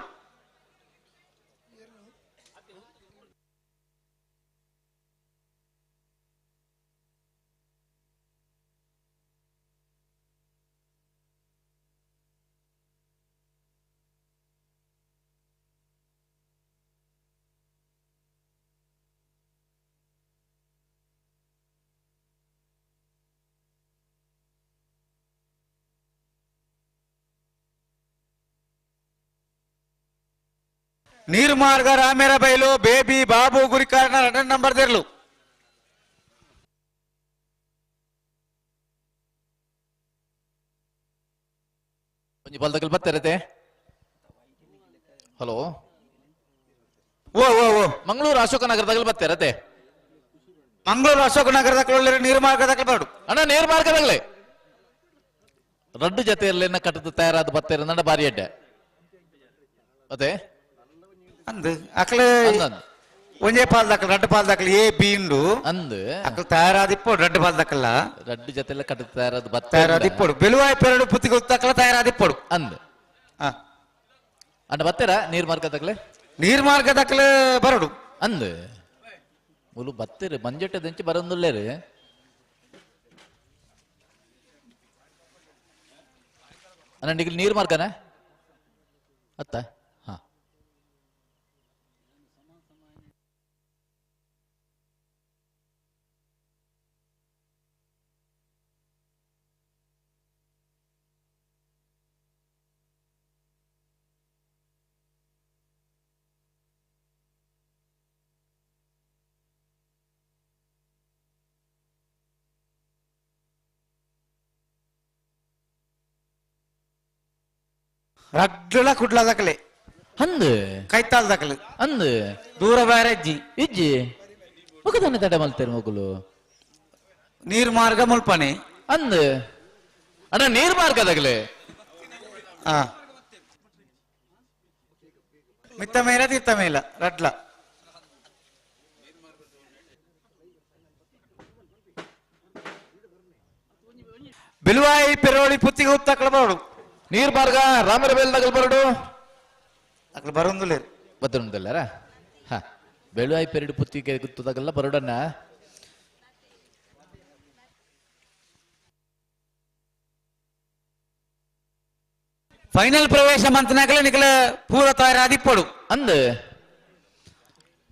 ನೀರ್ಮಾರ್ಗ ರಾಮೇರ ಬೈಲು ಬೇಬಿ ಬಾಬು ಗುರಿಕಾರನ 2 ನಂಬರ್ ದೇರ್ಲು ಒಂಜಿ ಬಲ್ದಕಲ್ ಬತ್ತರತೆ. ಹಲೋ ಓ ಓ ಓ ಮಂಗಳೂರು ಅಶೋಕ ನಗರದಾಗ ಬತ್ತರತೆ. ಮಂಗಳೂರು ಅಶೋಕ ನಗರದಾಗ ನೀರ್ಮಾರ್ಗದಾಗ ಬಾಡು ಅಣ್ಣ ನೇರ ಮಾರ್ಗದಾಗಲೇ ರಡ್ಡು ಜೊತೆಯಲ್ಲಿ ಕಟ್ಟದ ತಯಾರಾದ ಬತ್ತೇರ ನಂಡ ಬಾರಿ ಅಡ್ಡ ಅದೇ ಅಂದ್ ಅಕ್ಲೆ ಒಂದೇ ಪಾಲ್ ದಾಖಲೆ 2 ಪಾಲ್ ದಾಖಲೆ ಎ ಬಿ ಉಂಡು ಅಂದ್ ಅಕ್ಲ ತಯಾರಾದಿಪ್ಪೋಡು 2 ಪಾಲ್ ದಾಖಲ ರಡ್ಡು ಜೊತೆಲ್ಲ ಕಟ್ಟದ ತಯಾರಾದ ಬತ್ತ ತಯಾರಾದಿಪ್ಪೋಡು ಬೆಲುವಾಯಿ ಪೆರಡು ಪುತ್ತಿಗೆ ಉತ್ತಕ್ಲ ತಯಾರಾದಿಪ್ಪೋಡು ಅಂದ್ ಅಂಡ ಬತ್ತೇರ ನೀರ್ ಮಾರ್ಗದಾಗಲೇ ನೀರ್ಮಾರ್ಗದಾಗಲೇ ಬರಡು ಅಂದ್ ಮುಲು ಬತ್ತೇರಿ ಮಂಜೆಟ್ಟ ದಂಚಿ ಬರಂದುಳ್ಳೇರಿ ಅಣ್ಣ ನಿಗಲ್ ನೀರ್ ಮಾರ್ಗನ ಅತ್ತ ಹಾ ರಡ್ಡುಳ ಕುಡ್ಲ ದಾಖಲೆ ಅಂದ್ ಕೈತಾಲ್ ದಾಖಲೆ ಅಂದ್ ದೂರ ಬೇರೆ ಇಜ್ಜಿ ಇಜ್ಜಿ ಮುಖದನ್ನ ತಡೆ ಮಲ್ತೇರಿ ಮಗುಲು ನೀರ್ಮಾರ್ಗ ಮುಲ್ಪನೆ ಅಂದ್ ಅಣ್ಣ ನೀರ್ ಮಾರ್ಗದಾಗಲೇ ಮಿತ್ತ ಮೇಲ ತೀರ್ಥ ಮೇಲ ರಡ್ಲ ಬಿಲುವಾಯಿ ಪೆರೋಳಿ ಪುತ್ತಿಗೆ ಉತ್ತಕ್ಲ ಬರೋಡು ನೀರ್ ಮಾರ್ಗ ರಾಮರ ಬೇಲ್ದಾಗಲ್ ಬರಡು ಅಕ್ಲ ಬರೊಂದುಲ್ಲೆ ಬತ್ತುಂದಲ್ಲಾರ ಹಾ ಬೆಳುವಾಯಿ ಪೆರಡು ಪುತ್ತಿಗೆ ಗುತ್ತದಾಗಲ್ಲ ಬರಡನ್ನ ಫೈನಲ್ ಪ್ರವೇಶ ಮಂತನಾಗಲೇ ನಿಕಲ ಪೂರ ತಯಾರಾದಿಪ್ಪಡು ಅಂದ್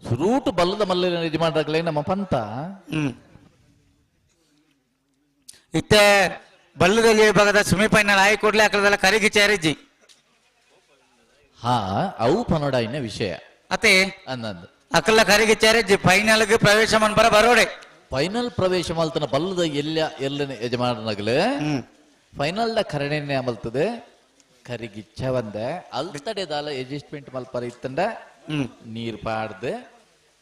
ಸುರೂಟು ಬಲ್ಲದ ಮಲ್ಲ ಯಜಮಾನರಾಗಲೇ ನಮ್ಮ ಪಂತ ಇತ್ತೆ ಬಲ್ಲದಲ್ಲಿ ಭಾಗದ ಸೆಮಿಫೈನಲ್ ಆಗಿ ಕೊಡ್ಲೆ ಅಕಲದಲ್ಲ ಕರಿಗಿ ಚೇರಿಜ್ಜಿ ಹಾ ಅವು ಪನೋಡಾಯಿನ ವಿಷಯ ಅತೆ ಅಂದಂದ್ ಅಕಲ್ಲ ಕರಿಗೆ ಚೇರಿಜ್ಜಿ ಫೈನಲ್ಗೆ ಪ್ರವೇಶ ಮನ್ ಬರೋಡೆ ಫೈನಲ್ ಪ್ರವೇಶ ಮಲ್ತನ ಬಲ್ಲದ ಎಲ್ಲ ಯಜಮಾನರಾಗಲೇ ಫೈನಲ್ ಕರಣೆನೆ ಮಲ್ತದೆ ಕರಿಗಿಚ್ಚ ಬಂದ ಅಲ್ತಡೆದಾಲ ಅಡ್ಜಸ್ಟ್ಮೆಂಟ್ ಮಲ್ಪರ ಇತ್ತಂಡ ನೀರ್ ಪಾಡ್ದು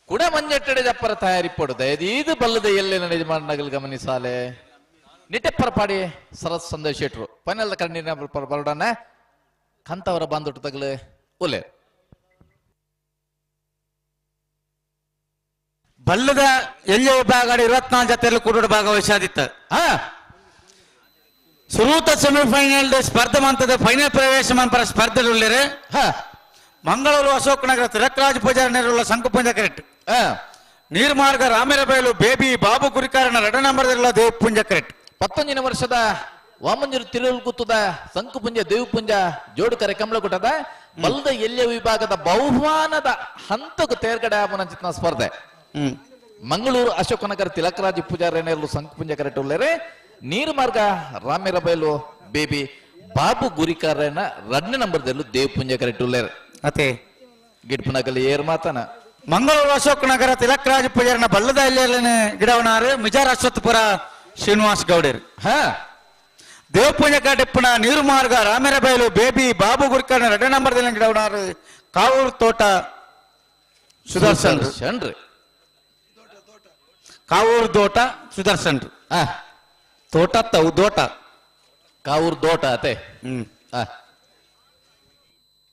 ಕೂಡ ಮಂಜೆಟ್ಟಡೆ ಜಪ್ಪರ ತಯಾರಿಪ್ಪಡು ಇದು ಬಲ್ಲದ ಎಲ್ಲೇನ ಯಜಮಾನರಾಗಲ್ ಗಮನಿಸಾಲೆ ನಿಟ್ಟೆಪ್ಪರ ಪಾಡಿ ಸರಸ್ ಸಂದೇಶ ಇಟ್ರು ಫೈನಲ್ ಕಣ್ಣಿನ ಬರೋಡನ್ನ ಕಂತವರ ಬಂದೊಟ್ಟು ತಗಲು ಒಲೆ ಬಲ್ಲದ ಎಲ್ಲಿ ವಿಭಾಗ 24 ಜೊತೆಯಲ್ಲಿ ಕೂಡ ಭಾಗವಹಿಸಾದಿತ್ತ ಸುರೂತ ಸೆಮಿಫೈನಲ್ ಸ್ಪರ್ಧೆ ಮಂತದ ಫೈನಲ್ ಪ್ರವೇಶ ಮಂಪರ ಸ್ಪರ್ಧೆలుಳ್ಳರೆ ಮಂಗಳೂರು ಅಶೋಕ್ ನಗರ ತಿಲಕರಾಜ ಪೂಜಾರಿ ನೆರವುಳ್ಳ ಸಂಕುಪುಂಜ ಕ್ರಿಕೆಟ್ ನೀರ್ಮಾರ್ಗ ರಾಮೇರಬೈಲು ಬೇಬಿ ಬಾಬು ಗುರಿಕಾರನ 2 ನಂಬರ್ ದೇವಪುಂಜ ಕ್ರಿಕೆಟ್ 19 ವರ್ಷದ ವಾಮಂಜೂರು ತಿರುಗುತ್ತದ ಸಂಕುಪುಂಜ ದೇವಪುಂಜ ಜೋಡುಕರೆ ಕಮಲಗುಟ್ಟದ ಬಲ್ಲದ ಎಲ್ಯ ವಿಭಾಗದ ಬಹುಮಾನದ ಹಂತಕ್ಕೂ ತೇರ್ಗಡೆ ಆಪನ ಸ್ಪರ್ಧೆ ಮಂಗಳೂರು ಅಶೋಕನಗರ ತಿಲಕರಾಜ ಪೂಜಾರಿ ನೆರಳು ಸಂಕುಪುಂಜ ಕ್ರಿಕೆಟ್ ಉಳ್ಳರೆ ನೀರ್ಮಾರ್ಗ ರಾಮೇರಬೈಲು ಬೇಬಿ ಬಾಬು ಗುರಿಕಾರನ 2 ನಂಬರ್ ದೇವಪುಂಜ ಕ್ರಿಕೆಟ್ ಉಳ್ಳರೆ ಅತೆ ಗಿಡ್ಪುನಗಲ್ಲಿ ಏರ್ ಮಾತನ ಮಂಗಳೂರು ಅಶೋಕ್ ನಗರ ತಿಲಕರಾಜ ಪೂಜಾರಿನ ಬಲ್ಲದ ಎಲ್ಲಿಯಲ್ಲೇ ಗಿಡವನಾರು ಮಿಜಾರ್ ಅಶ್ವತ್ಪುರ ಶ್ರೀನಿವಾಸ್ ಗೌಡರ್ ದೇವಪುಂಜ ಕಟ್ಟಪ್ಪನ ನೀರುಮಾರ್ಗ ರಾಮೇರಬೈಲು ಬೇಬಿ ಬಾಬು ಗುರಿಕಾರನ 2 ನಂಬರ್ ಗಿಡವನಾರು ಕಾವೂರು ತೋಟ ಸುದರ್ಶನ್ ಕಾವೂರು ತೋಟ ಸುದರ್ಶನ್ ತೋಟ ತವು ದೋಟ ಕಾವೂರು ದೋಟ ಅತೆ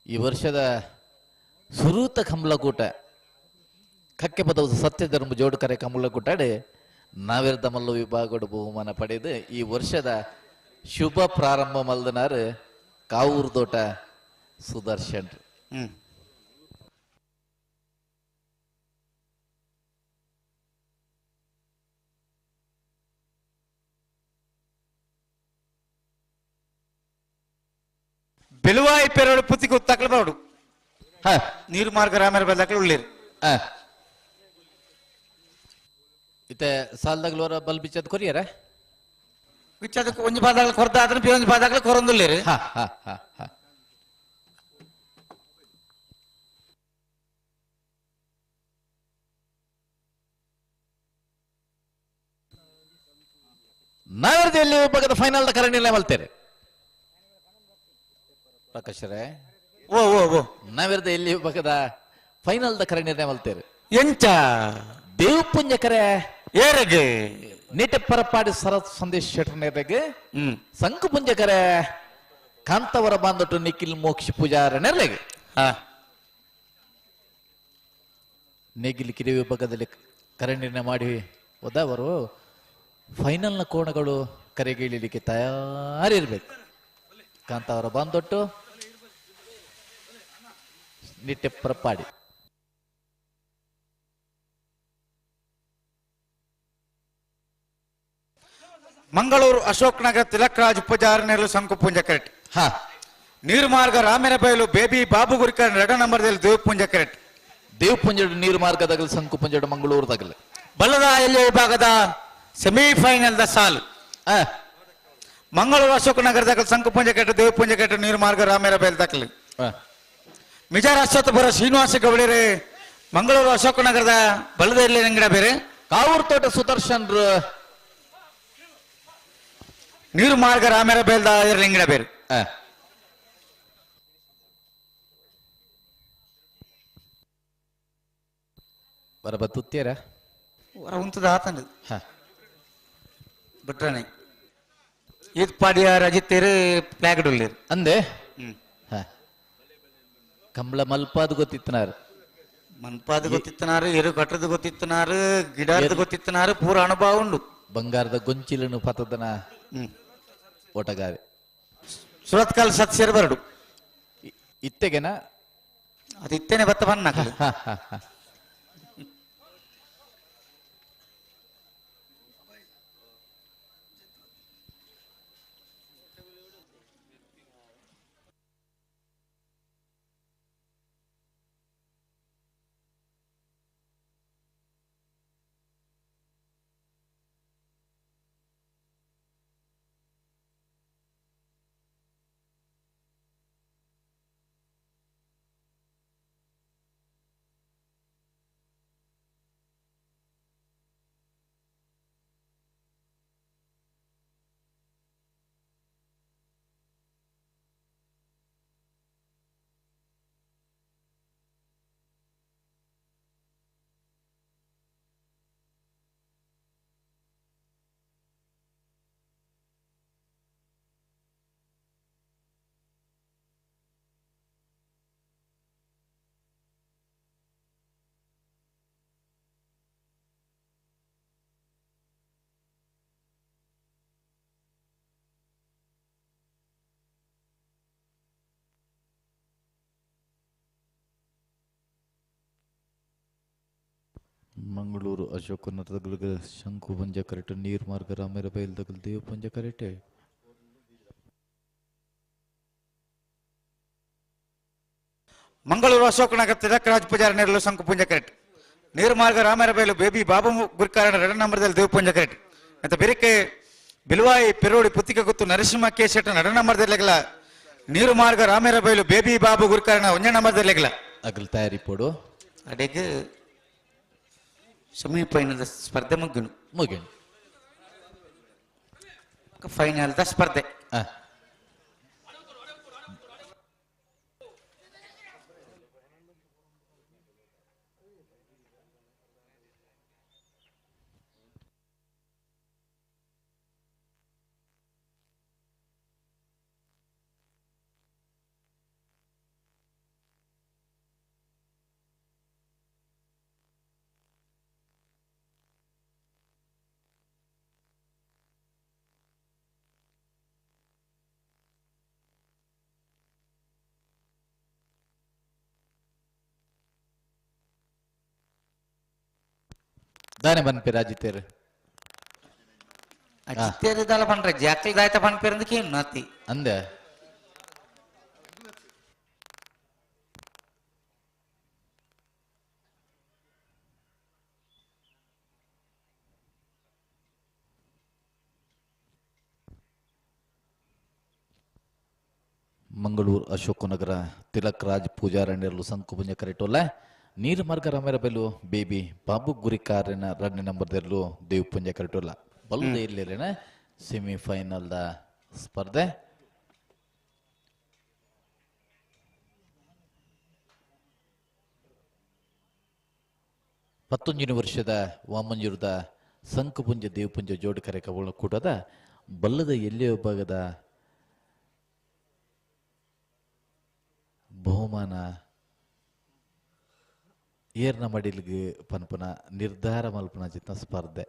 ಈ ವರ್ಷದ ಸುರೂತ ಕಮಲಕೂಟ ಕಕ್ಕೆ ಪದವು ಸತ್ಯ ಧರ್ಮ ಜೋಡುಕರೆ ಕಮಲಕೂಟಾಡೆ ನಾವಿರದ ಮಲ್ಲ ವಿಭಾಗದ ಬಹುಮಾನ ಪಡೆದು ಈ ವರ್ಷದ ಶುಭ ಪ್ರಾರಂಭ ಮಲ್ದನಾರು ಕಾವೂರು ದೋಟ ಸುದರ್ಶನ್ ಬೆಲುವಾಯಿ ಪೆರಡು ಪುತ್ತಿಗೆ ಉತ್ತಾಕಲು ಬರೋಡು ನೀರ್ಮಾರ್ಗ ರಾಮೇರಬೈಲು ದಾಖಲೆ ಉಳ್ಳೇರು ಇತ್ತೆ ಸಾಲದಾಗ್ಲವರ ಬಲ್ ಬಿಚ್ಚದ ಕೊರಿಯರ ಬಿಚ್ಚದಕ್ಕೆ ಒಂಜಿ ಪಾದಾಗಲು ಕೊರ್ದ ಆದ್ರೆ ಒಂಜಿ ಪಾದಾಗಲು ಕೊರೊಂದುಲ್ಲೇರು ನವರದಲ್ಲಿ ವಿಭಾಗದ ಫೈನಲ್ ಕರಣಿಲೆ ಮಲ್ತೇರೆ ಪ್ರಕಾಶರೇ ಓ ಓ ಓ ನವರದ ಎಲ್ಲಿ ವಿಭಾಗದ ಫೈನಲ್ ಕರಣಿಲೆ ಮಲ್ತೇರೆ ಎಂಚ ದೇವಪುಂಜಕರೆ ಏರಗೆ ನೀಟ ಪರಪಾಡಿ ಸರತ್ ಸಂದೇಶ್ ಶೆಟ್ಟರ್ನೆರೆಗೆ ಸಂಕು ಪುಂಜಕರೆ ಕಾಂತವರ ಬಾಂದೊಟ್ಟು ನಿಖಿಲ್ ಮೋಕ್ಷ ಪೂಜಾರನೆರೆಗೆ ನೇಗಿಲಿ ಕಿರಿ ವಿಭಾಗದಲ್ಲಿ ಕರಣಿನ ಮಾಡಿ ಹೋದವರು ಫೈನಲ್ನ ಕೋಣಗಳು ಕರೆಗೀಳಲಿಕ್ಕೆ ತಯಾರಿರ್ಬೇಕು. ಕಾಂತವರ ಬಾಂದೊಟ್ಟು ನಿಟ್ಟೆ ಪರಪಾಡಿ ಮಂಗಳೂರು ಅಶೋಕ್ ನಗರ ತಿಲಕ್ ರಾಜ್ ಪೂಜಾರನೆರಲು ಸಂಕುಪುಂಜ ಕರೆಕ್ಟ್ ನೀರು ಮಾರ್ಗ ರಾಮೇರಬೈಲು ಬೇಬಿ ಬಾಬು ಗುರಿಕರ್ 2 ನಂಬರ್ದಲ್ಲಿ ದೇವಪುಂಜ ಕರೆಕ್ಟ್ ದೇವಪುಂಜಡು ನೀರು ಮಾರ್ಗದಾಗಲಿ ಸಂಕುಪುಂಜಡು ಮಂಗಳೂರದಾಗಲಿ ಬಲ್ಲದ ಎಲ್ಲಿ ವಿಭಾಗದ ಸೆಮಿಫೈನಲ್ ದ ಸಾಲು ಮಂಗಳೂರು ಅಶೋಕ್ ನಗರದಾಗ ಸಂಕುಪುಂಜ ಕರೆಕ್ಟ್ ದೇವಪುಂಜ ಕರೆಕ್ಟ್ ನೀರು ಮಾರ್ಗ ರಾಮೇರಬೈಲ್ ದಾಖಲೆ ಮಿಜಾರ್ ಅಶ್ವತ್ಥಪುರ ಶ್ರೀನಿವಾಸ ಗೌಡರೇ ಮಂಗಳೂರು ಅಶೋಕ್ ನಗರದ ಬಲ್ಲದ ಎಲ್ಲಿ ಅಂಗಡ ಬೇರೆ ಕಾವೂರ್ ತೋಟ ಸುದರ್ಶನ್ ನೀರು ಮಾರ್ಗ ರಾಮೇರ ಬೇಲ್ದ ಲಿಂಗಡ ಬೇರೆ ಬರಬತ್ತುತ್ತೀರ ಹೊರ ಉಂಟದ ಆತಂದು ಬಿಟ್ರನೆ ಈದ್ ಪಾಡಿಯ ರಜಿತೇರು ಫ್ಲಾಗ್ ಡೊಳ್ಳೇರು ಅಂದೆ ಕಂಬಳ ಮಲ್ಪಾದು ಗೊತ್ತಿತ್ತನಾರು ಮನ್ಪಾದ ಗೊತ್ತಿತ್ತನಾರು ಎರು ಕಟ್ಟದ ಗೊತ್ತಿತ್ತನಾರು ಗಿಡದ ಗೊತ್ತಿತ್ತನಾರು ಪೂರ ಅನುಭವ ಉಂಡು ಬಂಗಾರದ ಗೊಂಚಿಲನು ಪತದನ ಓಟಗಾರೆ ಸುರತ್ಕಾಲ್ ಸತ್ ಸೇರಿ ಬರಡು ಇತ್ತೆಗೆನ ಅದು ಇತ್ತೇನೆ ಬತ್ತ ಬನ್ನ ಮಂಗಳೂರು ಅಶೋಕ ನಗರದ ಶಂಕು ಪುಂಜ ಕರೆಕ್ಟ್ ನೀರು ಮಾರ್ಗ ರಾಮೇರ ಬೈಲ್ದಗಲ್ ದೇವ ಪುಂಜ ಕರೆಕ್ಟೆ ಮಂಗಳೂರು ಅಶೋಕ್ ನಗರ ತಿಲಕ್ ರಾಜ್ ಪೂಜಾರ ನೆರಳು ಸಂಕು ಪುಂಜ ಕರೆಕ್ಟ್ ನೀರು ಮಾರ್ಗ ರಾಮೇರ ಬೈಲು ಬೇಬಿ ಬಾಬು ಗುರಿಕಾರ 2 ನಂಬರ್ದಲ್ಲಿ ದೇವ ಪುಂಜ ಕರೆಕ್ಟ್ ಅಂತ ಬೆರಿಕೆ ಬಿಲ್ವಾಯಿ ಪೆರೋಡಿ ಪುತ್ತಿಕ ಗುತ್ತು ನರಸಿಂಹ ಕೇಶೆಟ್ 2 ನಂಬರ್ದಲ್ಲಿಗಲ ನೀರು ಮಾರ್ಗ ರಾಮೇರ ಬೈಲು ಬೇಬಿ ಬಾಬು ಗುರಿಕಾರ 1 ನಂಬರ್ದಲ್ಲಿಗಲ ಅಗಲ್ ತಯಾರಿ ಪೋಡು ಅಡೆಗೆ ಸೆಮಿಫೈನಲ್ ಸ್ಪರ್ಧೆ ಮುಗಿನು ಫೈನಲ್ ದ ಸ್ಪರ್ಧೆ दाने बनपेर अजितेर अजितेर दाला बन रहे जैकल दायता बनपेर अंदर नाती अंदे ಮಂಗಳೂರು ಅಶೋಕ ನಗರ ತಿಲಕ್ ರಾಜ್ ಪೂಜಾರಣ್ಯರ್ಲು ಸಂಕುಪುಂಜ ಕರೆಟೋಲ್ಲ ನೀರು ಮಾರ್ಗ ರಾಮೇರ ಬೆಲು ಬೇಬಿ ಬಾಬು ಗುರಿಕಾರನ 2 ನಂಬರ್ದಲ್ಲೂ ದೇವ್ ಪುಂಜ ಕರೆಟೋಲ್ಲ ಬಲ್ಲು ಇರ್ಲೇನ ಸೆಮಿಫೈನಲ್ದ ಸ್ಪರ್ಧೆ. ಪತ್ತೊಂಜಿನ ವರ್ಷದ ವಾಮಂಜೂರದ ಸಂಕುಪುಂಜ ದೇವಪುಂಜ ಜೋಡುಕರೆ ಕೂಟದ ಬಲ್ಲದ ಎಲ್ಲಿಯ ಭಾಗದ ಬಹುಮಾನ ಏರ್ನ ಮಡಿಲ್ಗೆ ಪನ್ಪುನ ನಿರ್ಧಾರ ಮಲ್ಪನ ಚಿತ್ತ ಸ್ಪರ್ಧೆ.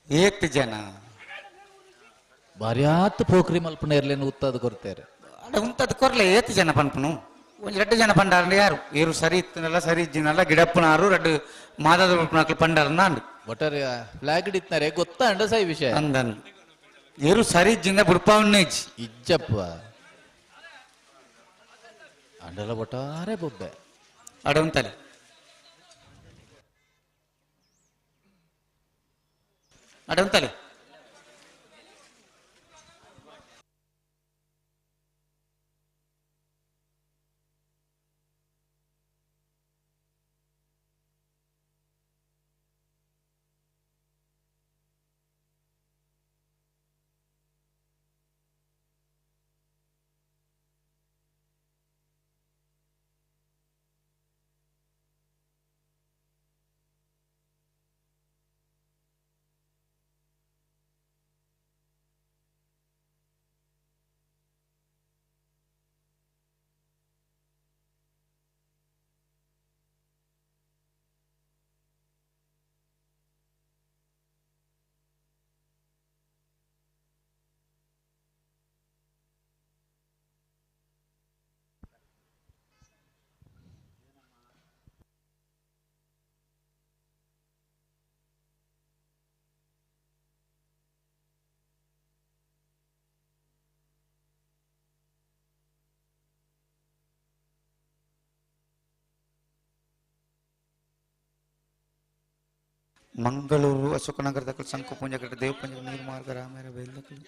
ಏತ್ ಜನ ಭಾರಿ ಆತ್ ಪೋಖ್ರಿ ಮಲ್ಪನ ಇರ್ಲೇನು ಉತ್ತದ ಕೊಡ್ತಾರೆ. ಅಡ ಉಂತದ್ ಕೊರ್ಲೆ ಏತ್ ಜನ ಪನ್ಪನು ಒಂಜಿ 2 ಜನ ಪಂಡಾರ ಯಾರು ಏರು ಸರಿ ಇತ್ತನಲ್ಲ ಸರಿ ಇಜ್ಜಿನಲ್ಲ ಗಿಡಪ್ಪನಾರು 2 ಮಾದದ ಪನ್ಪನಕ್ಲು ಪಂಡಾರ ನಾಂಡು ಒಟ್ಟಾರೆ ಫ್ಲಾಗ್ ಇಡಿತ್ತಾರೆ ಗೊತ್ತಾಂಡ ಸೈ ವಿಷಯ ಅಂದನ್ ಏರು ಸರಿ ಇಜ್ಜಿಂದ ಬುಡ್ಪಾವನ್ನೇ ಇಜ್ಜಪ್ಪ ಅಂಡಲ ಒಟ್ಟಾರೆ ಬೊಬ್ಬೆ ಅಡ ಉಂತಲೆ ಅಡಂತಲೆ ಮಂಗಳೂರು ಅಶೋಕನಗರದ ಸಂಕುಪುಂಜ ದೇವಪುಂಜ ನೀರು ಮಾರ್ಗ ರಾಮೇರ ಬೈಲಕಲ್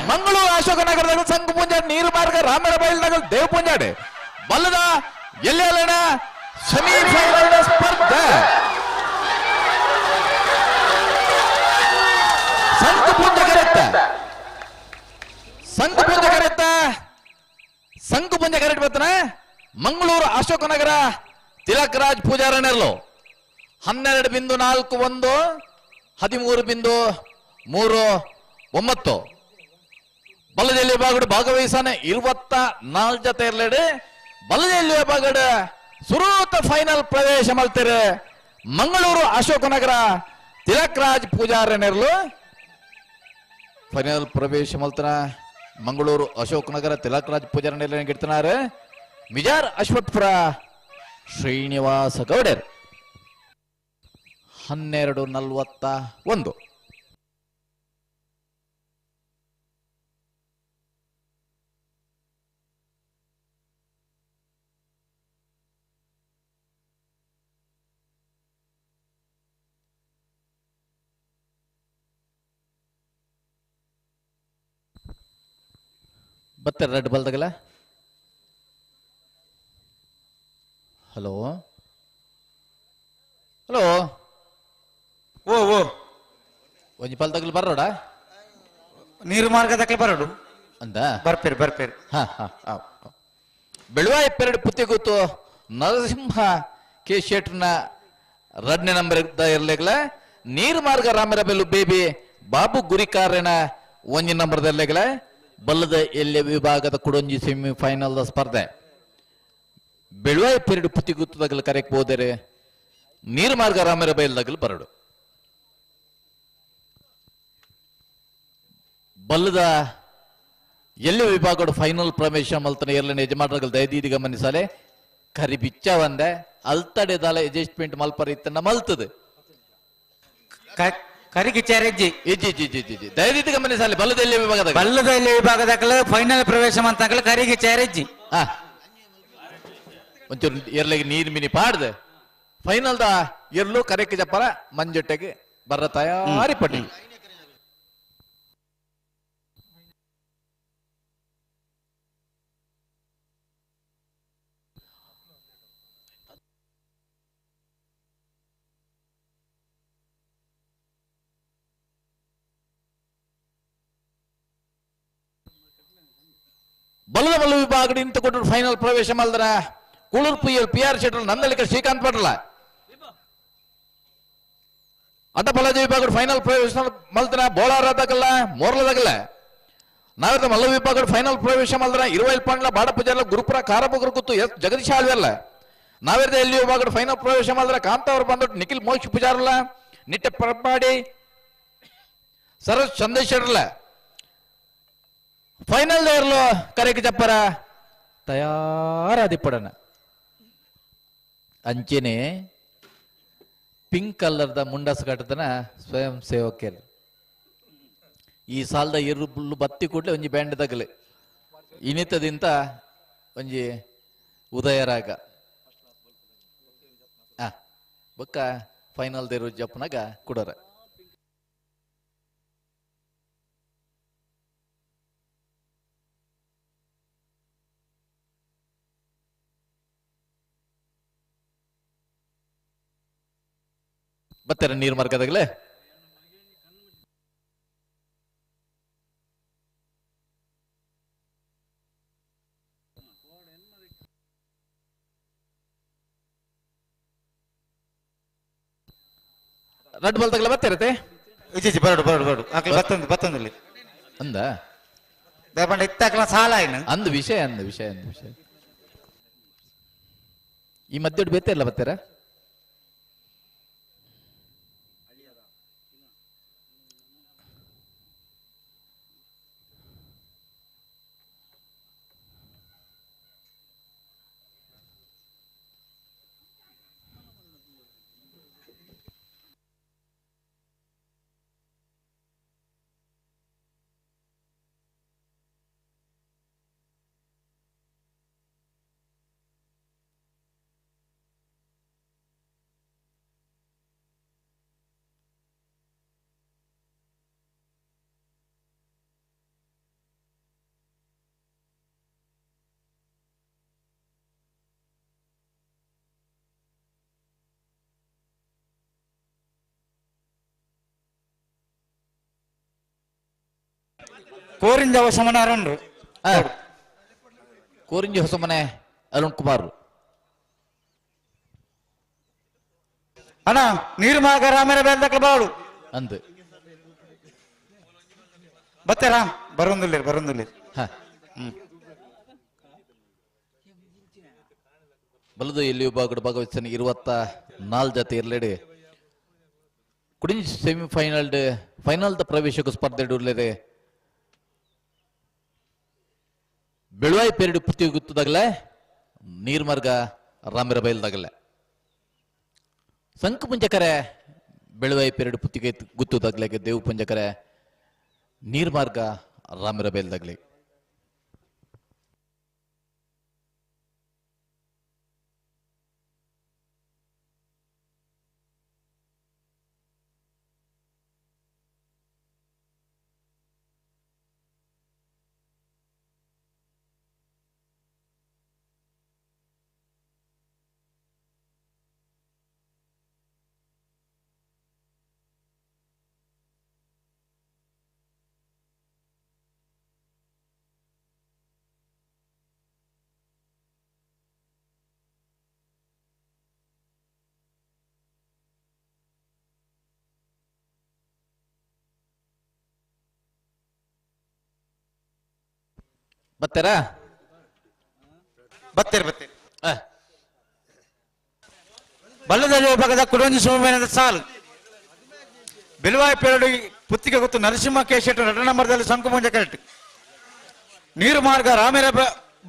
ಮಂಗಳೂರು ಅಶೋಕನಗರದಲ್ಲಿ ಸಂಕುಪುಂಜ ನೀರು ಮಾರ್ಗ ರಾಮೇರ ಬೈಲ್ನಗಲ್ ದೇವಪುಂಜಾಡೆ ಬಲ್ಲದ ಎಲ್ಲೆಲ್ಲನ ಸೆಮಿಫೈನಲ್ ಸ್ಪರ್ಧೆ ಸಂಕುಪುಂಜ ಕರೆಕ್ಟ್ ಬರ್ತನ ಮಂಗಳೂರು ಅಶೋಕನಗರ ತಿಲಕ್ ರಾಜ್ ಪೂಜಾರಣ್ಯರ್ಲು 12.41 13.39 ಬಲ್ಲದಲ್ಲಿ ಬಾಗಡು ಭಾಗವಹಿಸಾನೆ 24 ಜೊತೆ ಇರ್ಲೇಡು ಬಲ್ಲದಲ್ಲಿ ಬಾಗಡು ಸುರೂತ ಫೈನಲ್ ಪ್ರವೇಶ ಮಲ್ತಿರು ಮಂಗಳೂರು ಅಶೋಕನಗರ ತಿಲಕ್ ರಾಜ್ ಪೂಜಾರ ನೆರಲು ಫೈನಲ್ ಪ್ರವೇಶ ಮಲ್ತನ ಮಂಗಳೂರು ಅಶೋಕನಗರ ತಿಲಕ್ ರಾಜ್ ಪೂಜಾರ ನೆರಲು ಗಿಡ್ತನಾರು ಮಿಜಾರ್ ಅಶ್ವತ್ಪುರ ಶ್ರೀನಿವಾಸ ಗೌಡರ್ 12:41. ಬರ್ತಾರೆ ರೆಡ್ ಬಲ್ದಾಗಲ್ಲ. ಹಲೋ ಹಲೋ ಓ ಓ ಒಂಜಿ ಬಲ್ದಾಗಲ್ ಬರೋಡ ನೀರು ಮಾರ್ಗದಕ್ಕೆ ಬರೋಡು ಅಂದ ಬರ್ಪೇರಿ ಬರ್ಪೇರಿ. ಬೆಳುವಾಯ ಪೆರಡು ಪುತ್ತಿ ಕೂತು ನರಸಿಂಹ ಕೆ ಶೆಟ್ನ ರಡ್ನೆ ನಂಬರ್ ಇರ್ಲೆಗ್ಲ ನೀರು ಮಾರ್ಗ ರಾಮರಬೆಲು ಬೇಬಿ ಬಾಬು ಗುರಿಕಾರನ ಒಂಜಿ ನಂಬರ್ದಲ್ಲೆಗ್ಲ ಬಲ್ಲದ ಎಲ್ಲೆ ವಿಭಾಗದ ಕುಡೊಂಜಿ ಸೆಮಿಫೈನಲ್ ಸ್ಪರ್ಧೆ ಬೆಳುವಾಯ ಪೆರಡು ಪುತ್ತಿ ಕೂತದಾಗಲು ಕರೆಕ್ ಹೋದರೆ ನೀರು ಮಾರ್ಗ ರಾಮರಬೆಲ್ದಾಗಲು ಬರಡು ಬಲ್ಲದ ಎಲ್ಲಿ ವಿಭಾಗದ ಫೈನಲ್ ಪ್ರವೇಶ ಮಲ್ತನ ಎರಡನೇ ಯಜಮಾನர்கள் ದಯದೀದಿ ಗಮನಿಸಲೆ ಕರಿ ಬಿಚ್ಚ ಒಂದೆ ಅಲ್ತಡೆದಾಲ ಅಡ್ಜಸ್ಟ್ಮೆಂಟ್ ಮಲ್ಪರ ಇತ್ತನ್ನ ಮಲ್ತದೆ ಕರಿಗೆ ಚಾರೆಜ್ಜಿ ಇಜ್ಜಿ ಜಿ ಜಿ ಜಿ ದಯದೀದಿ ಗಮನಿಸಲೆ ಬಲ್ಲದ ಎಲ್ಲಿ ವಿಭಾಗದ ಬಲ್ಲದ ಎಲ್ಲಿ ವಿಭಾಗದಾಗಲ ಫೈನಲ್ ಪ್ರವೇಶ ಮಂತಾಗಲ ಕರಿಗೆ ಚಾರೆಜ್ಜಿ ಒಂಚೂರು ಎರಲಿಗೆ ನೀರು ಮಿನಿ ಪಾಡ್ದೆ ಫೈನಲ್ದ ಎರಲು ಕರೆಕ್ಕೆ ಜಪ್ಪರ ಮಂಜೊಟ್ಟೆಗೆ ಬರ್ರ ತಯಾರಿ ಪಟ್ಟಿ ಬಲ್ಲದ ಬಲ್ಲ ವಿಭಾಗ ನಿಂತುಕೊಂಡು ಫೈನಲ್ ಪ್ರವೇಶ ಮಲ್ದರ ಕುಳೂರ್ ಪುಯ್ಯಲ್ PR ಶೆಟ್ರ್ ನಂದಲಿಕ ಶ್ರೀಕಾಂತ್ ಪಟ್ಲ ಅಡ್ಡ ಬಲದ ವಿಭಾಗದ ಫೈನಲ್ ಪ್ರವೇಶ ಮಲ್ತನ ಬೋಳಾರದಾಗಲ್ಲ ಮೋರ್ಲದಾಗಲ್ಲ ನಾವಿರ್ದ ಮಲ್ಲ ವಿಭಾಗದ ಫೈನಲ್ ಪ್ರವೇಶ ಮಲ್ದನ ಇರುವೈಲ್ ಪಂಡ್ಲ ಬಾಡಪುಜಾರ್ಲ ಗುರುಪುರ ಕಾರಬುಗರು ಕೂತು ಎಸ್ ಜಗದೀಶ್ ಆಳ್ವೆಲ್ಲ ನಾವಿರ್ದ ಎಲ್ಲಿ ವಿಭಾಗದ ಫೈನಲ್ ಪ್ರವೇಶ ಮಲ್ದರ ಕಾಂತವ್ರು ಬಂದೊಟ್ಟು ನಿಖಿಲ್ ಮೋಕ್ಷ ಪೂಜಾರಲ್ಲ ನಿಟ್ಟೆ ಪರಪಾಡಿ ಸರಸ್ ಚಂದೇಶ್ವರಲ್ಲ ಫೈನಲ್ ಇರ್ಲು ಕರೆಗೆ ಜಪ್ಪರ ತಯಾರಾದಿಪ್ಪಡನ ಅಂಚೆನೆ ಪಿಂಕ್ ಕಲರ್ದ ಮುಂಡಸ್ ಕಟ್ಟದನ ಸ್ವಯಂ ಸೇವಕರು ಈ ಸಾಲದ ಎರುಬುಲ್ಲು ಬತ್ತಿ ಕೂಡಲೇ ಒಂಜಿ ಬ್ಯಾಂಡ್ ತಗಲೆ ಇನಿತದಿಂದ ಒಂಜಿ ಉದಯರಾಗ ಬೊಕ್ಕ ಫೈನಲ್ ದೇರು ಜಪ್ಪನಾಗ ಕುಡರ ಬರ್ತಾರೆ ನೀರು ಮಾರ್ಗದಾಗಲೇ ರಡ್ ಬಲ್ದಾಗಲೇ ಬರ್ತಿರತ್ತೆ ಇಜ್ಜಿ ಬರಡು ಬರಡು ಬರಡು ಆಕಲಿ ಬತ್ತೊಂದಿಲ್ಲಿ ಅಂದ ದಯಪಂಡ ಇತ್ತಾಕಲ ಸಾಲ ಏನು ಅಂದ ವಿಷಯ ಈ ಮಧ್ಯೆ ಬೇತೆ ಇಲ್ಲ ಬರ್ತಾರ ಕೋರಿಂಜ ಹೊಸ ಮನೆ ಅರಣ್ರು ಕೋರಿಂಜಿ ಹೊಸ ಮನೆ ಅರುಣ್ ಕುಮಾರ್ ಅಣ್ಣ ನೀರು ಮಾಗ ರಾಮೇರ ಬೇಲ್ದಕ್ಕೆ ಬಾಳು ಅಂದ್ ಬತ್ತೇರಾ ಬರೊಂದಿಲ್ಲ ಬಲದು ಎಲ್ಲಿ ವಿಭಾಗದ ಭಾಗವಹಿಸಿದ 24 ಜತೆ ಇರಲೇಡಿ ಕುಡಿಂಜ ಫೈನಲ್ ಪ್ರವೇಶಕ್ಕೂ ಸ್ಪರ್ಧೆ ಉಳ್ಳೇದೆ ಬೆಳುವಾಯಿ ಪೇರಡಿ ಪುತ್ತಿ ಗುತ್ತದಾಗಲೇ ನೀರ್ಮಾರ್ಗ ರಾಮಿರ ಬೈಲ್ದಾಗಲೇ ಸಂಕು ಪುಂಜಕರೆ ಬೆಳುವಾಯಿ ಪೇರಡಿ ಪುತ್ತಿಗೆ ಗುತ್ತದಾಗ್ಲೆ ದೇವು ಪುಂಜಕರೆ ನೀರ್ಮಾರ್ಗ ರಾಮಿರ ಬೈಲ್ದಾಗ್ಲಿ ಬತ್ತಾರಾ ಬತ್ತೇರಿ ಬಲ್ಲದಲ್ಲಿ ವಿಭಾಗದ ಕುಡಂಜಿ ಸೋಮೇನದ ಸಾಲು ಬೆಲುವಾಯಿ ಪೇರಡಿ ಪುತ್ತಿಗೆ ಗೊತ್ತು ನರಸಿಂಹ ಕೇಶೆಟ್ 2 ನಂಬರ್ದಲ್ಲಿ ಸಂಕುಮುಂಜ ಕರೆಕ್ಟ್ ನೀರು ಮಾರ್ಗ ರಾಮೇರ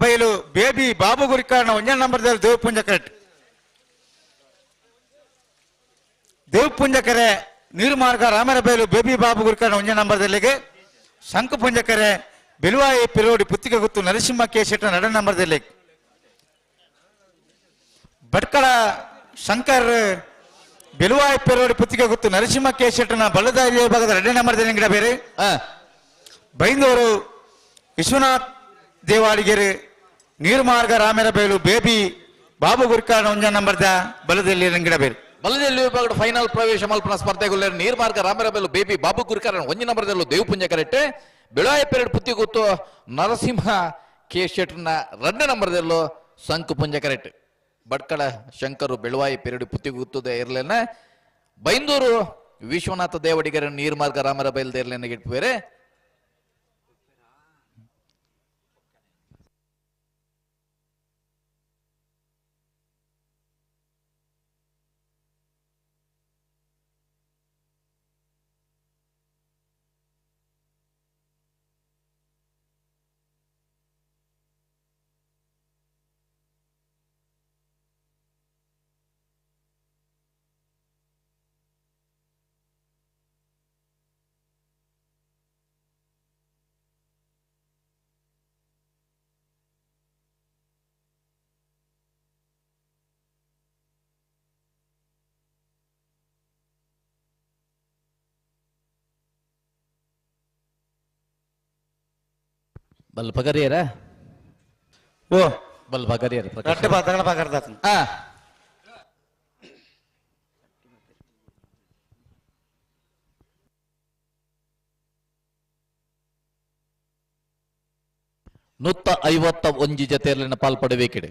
ಬಯಲು ಬೇಬಿ ಬಾಬು ಗುರಿಕಾರಣ 1 ನಂಬರ್ದಲ್ಲಿ ದೇವಪುಂಜ ಕರೆಕ್ಟ್ ದೇವಪುಂಜ ಕೆರೆ ನೀರು ಮಾರ್ಗ ರಾಮೇರ ಬಯಲು ಬೇಬಿ ಬಾಬು ಗುರಿಕಾರಣ 1 ನಂಬರ್ದಲ್ಲಿಗೆ ಸಂಕುಪುಂಜ ಕೆರೆ ಬೆಲುವಾಯಿ ಪೇರಡಿ ಪುತ್ತಿಗೆ ಗೊತ್ತು ನರಸಿಂಹ ಕೇಶೆಟ್ 2 ನಂಬರ್ದಲ್ಲಿ ಭಟ್ಕಳ ಶಂಕರ್ ಬೆಲುವಾಯಿ ಪೇರೋಡಿ ಪುತ್ತಿಗೆ ಗೊತ್ತು ನರಸಿಂಹ ಕೇಶೆಟ್ನ ಬಲ್ಲದಾರಿ ವಿಭಾಗದ 2 ನಂಬರ್ದಲ್ಲಿ ಗಿಡ ಬೇರೆ ಬೈಂದೂರು ವಿಶ್ವನಾಥ್ ದೇವಾಡಿಗೆರೆ ನೀರ್ಮಾರ್ಗ ರಾಮೇರ ಬಯಲು ಬೇಬಿ ಬಾಬು ಗುರ್ಕಾರಣ 1 ನಂಬರ್ದ ಬಲದಲ್ಲಿ ಗಿಡ ಬೇರೆ ಬಲದಲ್ಲಿ ವಿಭಾಗದ ಫೈನಲ್ ಪ್ರವೇಶ ಮಲ್ಪನ ಸ್ಪರ್ಧೆಗೊಳ್ಳೆ ನೀರ್ಮಾರ್ಗ ರಾಮೇರ ಬಯಲು ಬೇಬಿ ಬಾಬು ಗುರ್ಕಾರಣ 1 ನಂಬರ್ದಲ್ಲೂ ದೇವಪುಂಜ ಕರೆಕ್ಟ್ ಬೆಳವಾಯಿ ಪೇರಡಿ ಪುತ್ತಿಗೆ ಗೊತ್ತು ನರಸಿಂಹ ಕೇಶೆಟ್ನ 2 ನಂಬರ್ದಲ್ಲೂ ಸಂಕು ಪುಂಜ ಕರೆಕ್ಟ್ ಭಟ್ಕಳ ಶಂಕರು ಬೆಳವಾಯಿ ಪೇರಡಿ ಪುತ್ತಿಗೆ ಗುತ್ತದೆ ಇರ್ಲೇನ ಬೈಂದೂರು ವಿಶ್ವನಾಥ ದೇವಡಿಗರ ನೀರ್ಮಾರ್ಗ ರಾಮರ ಬಯಲ್ದ ಇರ್ಲೇನ ಗಿಟ್ಬೇರೆ ಬಲ್ ಪಗರಿಯರ ಓ ಬಲ್ ಪಗರಿಯರ ರಟ್ಟೆ ಬಾತಗಳ ಪಗರ್ದಾತ ನೂತ್ತ 51 ಜತೆಯಲ್ಲಿನ ಪಾಲ್ಪಡಬೇಕಿಡೆ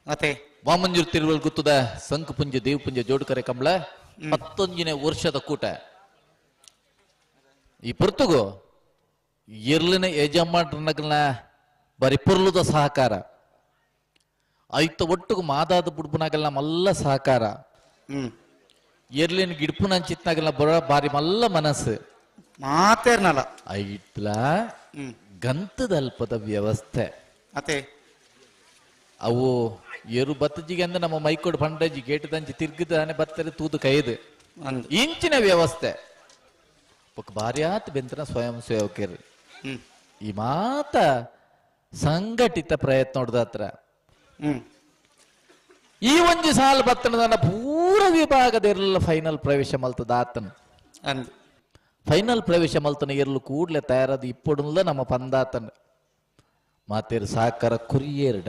ಮತ್ತೆ ವಾಮಂಜೂರು ತಿರುವಲ್ ಗುತ್ತದ ಸಂಕುಪುಂಜ ದೇವಪುಂಜ ಜೋಡುಕರೆ ಕಂಬಳ 11ನೇ ವರ್ಷದ ಕೂಟ ಈ ಪುರ್ತುಗು ಎರ್ಲಿನ ಯಜಮಾನರನ್ನ ಬರಿ ಪುರ್ಲುದ ಸಹಕಾರ ಐತ ಒಟ್ಟುಗು ಮಾದಾದ ಬುಡ್ಪುನಾಗಲ್ಲ ಮಲ್ಲ ಸಹಕಾರ ಎರ್ಲಿನ ಗಿಡ್ಪುನಂಚಿತ್ನಾಗಲ್ಲ ಬರ ಬಾರಿ ಮಲ್ಲ ಮನಸ್ಸು ಮಾತೇರ್ನಲ್ಲ ಐಟ್ಲ ಗಂತದಲ್ಪದ ವ್ಯವಸ್ಥೆ ಅತೆ ಅವು ಎರು ಬತ್ತಜಿಗೆ ಅಂದ್ರೆ ನಮ್ಮ ಮೈಕೋಡ್ ಪಂಡಜಿ ಗೇಟ್ ದಂಚಿ ತಿರ್ಗಿದಾನೆ ಬತ್ತರೆ ತೂದು ಕೈದು ಇಂಚಿನ ವ್ಯವಸ್ಥೆ ಭಾರಿ ಆತ ಬೆಂತನ ಸ್ವಯಂ ಸೇವಕರು ಈ ಮಾತ ಸಂಘಟಿತ ಪ್ರಯತ್ನ ನೋಡ್ದ ಹತ್ರ ಈ ಒಂಜಿ ಸಾಲ ಬತ್ತನ ಪೂರ ವಿಭಾಗದ ಇರಲಿಲ್ಲ ಫೈನಲ್ ಪ್ರವೇಶ ಮಲ್ತದ ಆತನ ಫೈನಲ್ ಪ್ರವೇಶ ಮಲ್ತನ ಇರಲು ಕೂಡ್ಲೆ ತಯಾರಾದ ಇಪ್ಪಡುಲ್ಲ ನಮ್ಮ ಪಂದಾತನ ಮಾತೇರು ಸಾಕಾರ ಕುರಿಯೇರ್ಡ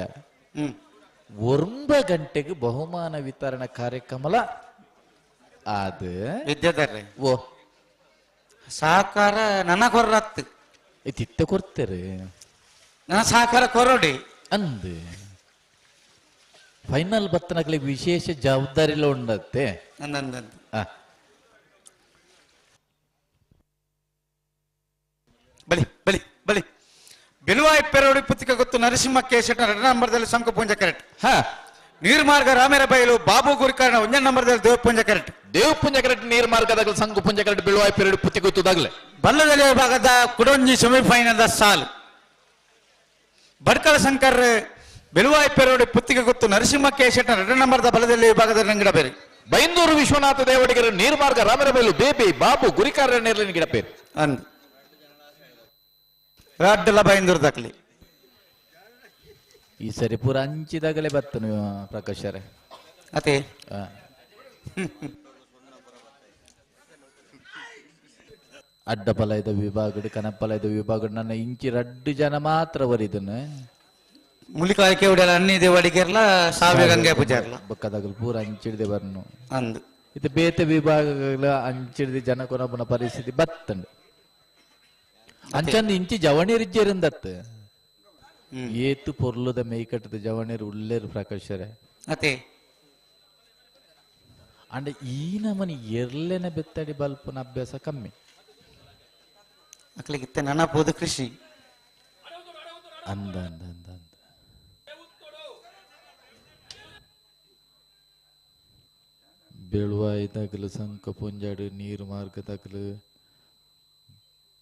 9 ಗಂಟೆಗೆ ಬಹುಮಾನ ವಿತರಣಾ ಕಾರ್ಯಕ್ರಮ ಅದು ವಿದ್ಯಾಧರ್ರೆ ಓ ಸಹಕಾರ ನನ್ನ ಕೊರ್ರತ್ತು ತಿತ್ತ ಕೊಡ್ತೇರೆ ನನ್ನ ಸಹಕಾರ ಕೊರೋಡಿ ಅಂದ್ ಫೈನಲ್ ಬತ್ತನಗಳಿಗೆ ವಿಶೇಷ ಜವಾಬ್ದಾರಿಲ್ಲ ಉಂಡತ್ತೆ ಬಲಿ ಬಲಿ ಬಲಿ ಬೆಲುವಾಯಿ ಪೇರೋಡಿ ಪುತ್ತಿಗೆ ಗೊತ್ತು ನರಸಿಂಹ ಕೇಶೆಟ್ನ 2 ನಂಬರ್ದಲ್ಲಿ ಸಂಕು ಪುಂಜ ಕರೆಕ್ಟ್ ನೀರ್ಮಾರ್ಗ ರಾಮೇರ ಬಯಲು ಬಾಬು ಗುರಿಕಾರಣ 1 ನಂಬರ್ದಲ್ಲಿ ದೇವಪುಂಜ ಕರೆಕ್ಟ್ ದೇವಪುಂಜ ಕರೆಕ್ಟ್ ನೀರ್ ಮಾರ್ಗದಾಗ ಸಂಘ ಪುಂಜ ಕರೆಕ್ಟ್ ಬೀಳುವ ಪೀರಿಯಡ್ ಪುತ್ತಿ ಗೊತ್ತದಾಗ್ಲೆ ಬಲ್ಲದಲ್ಲಿ ಭಾಗದ ಕುಡೊಂಜಿ ಸೆಮಿಫೈನಲ್ ಸಾಲು ಬಡ್ಕಳ ಶಂಕರ್ ಬೆಳುವಾಯಿ ಪೆರೋಡಿ ಪುತ್ತಿಗೆ ಗೊತ್ತು ನರಸಿಂಹಕ್ಕೆ ಶೆಟ್ಟ 2 ನಂಬರ್ದ ಬಲದಲ್ಲಿ ವಿಭಾಗದಲ್ಲಿ ನಂಗಿಡ ಬೇರೆ ಬೈಂದೂರು ವಿಶ್ವನಾಥ ದೇವಡಿಗರ ನೀರ್ ಮಾರ್ಗ ರಾಮರಬೈಲು ಬೇಬಿ ಬಾಬು ಗುರಿಕಾರ ನೇರ್ಲಿನ ಗಿಡ ಪೇರು ಅಂದ್ ರಾಡ್ಡಲ ಬೈಂದೂರು ದಾಖಲಿ ಈ ಸರಿ ಪೂರ ಅಂಚಿದಾಗಲೇ ಬತ್ತ ನೀವು ಪ್ರಕಾಶ್ ಅವರೇ ಅದೇ ಅಡ್ಡಪಲಯದ ವಿಭಾಗಡ್ ಕನಪಲಯದ ವಿಭಾಗಡ್ ನನ್ನ ಇಂಚಿ 2 ಜನ ಮಾತ್ರ ಬರಿದನು ಮುಲಿಕಾಯ್ಕೆ ಉಡಲ ಅನ್ನಿ ದೇವಡಿಗೆರ್ಲ ಸಾವ್ಯ ಗಂಗೆ ಪೂಜಾರ್ಲ ಬಕ್ಕದಾಗಲ್ ಪೂರ ಅಂಚಿಡ್ದೆ ಬರ್ನು ಅಂದ್ ಇದು ಬೇತೆ ವಿಭಾಗಗಳ ಅಂಚಿಡ್ದೆ ಜನ ಕೊನಪುನ ಪರಿಸ್ಥಿತಿ ಬತ್ತಂಡು ಅಂಚಂದು ಇಂಚಿ ಜವಣಿರಿಜ್ಜೇರಿಂದತ್ ಏತು ಪೊರ್ಲುದ ಮೇಯ್ಕಟ್ಟದ ಜವಣಿರು ಉಳ್ಳೇರು ಪ್ರಕಾಶರೇ ಅದೇ ಅಂಡ್ ಈ ನಮನಿ ಎರ್ಲೆನ ಬೆತ್ತಡಿ ಬಲ್ಪನ ಅಭ್ಯಾಸ ಕಮ್ಮಿ ಅಕ್ಲಿಗಿತ್ತೆ ನೆನಪೋದು ಕೃಷಿ ಅಂದ ಅಂದ ಅಂದ ಅಂದ ಬೆಳುವಾಯ್ದಾಗಲು ಸಂಕ ಪುಂಜಾಡು ನೀರು ಮಾರ್ಗದಾಗಲು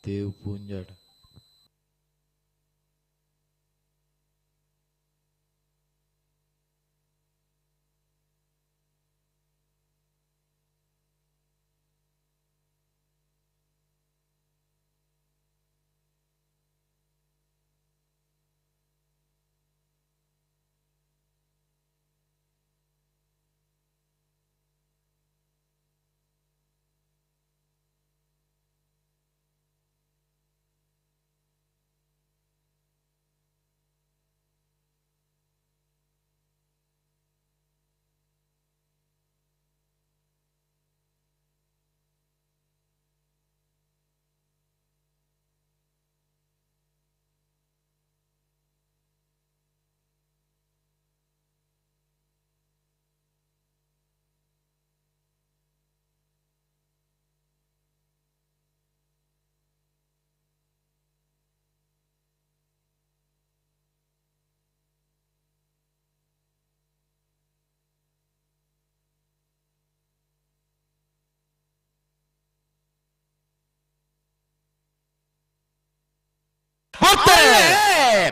ದೇವ್ ಪುಂಜಾಡು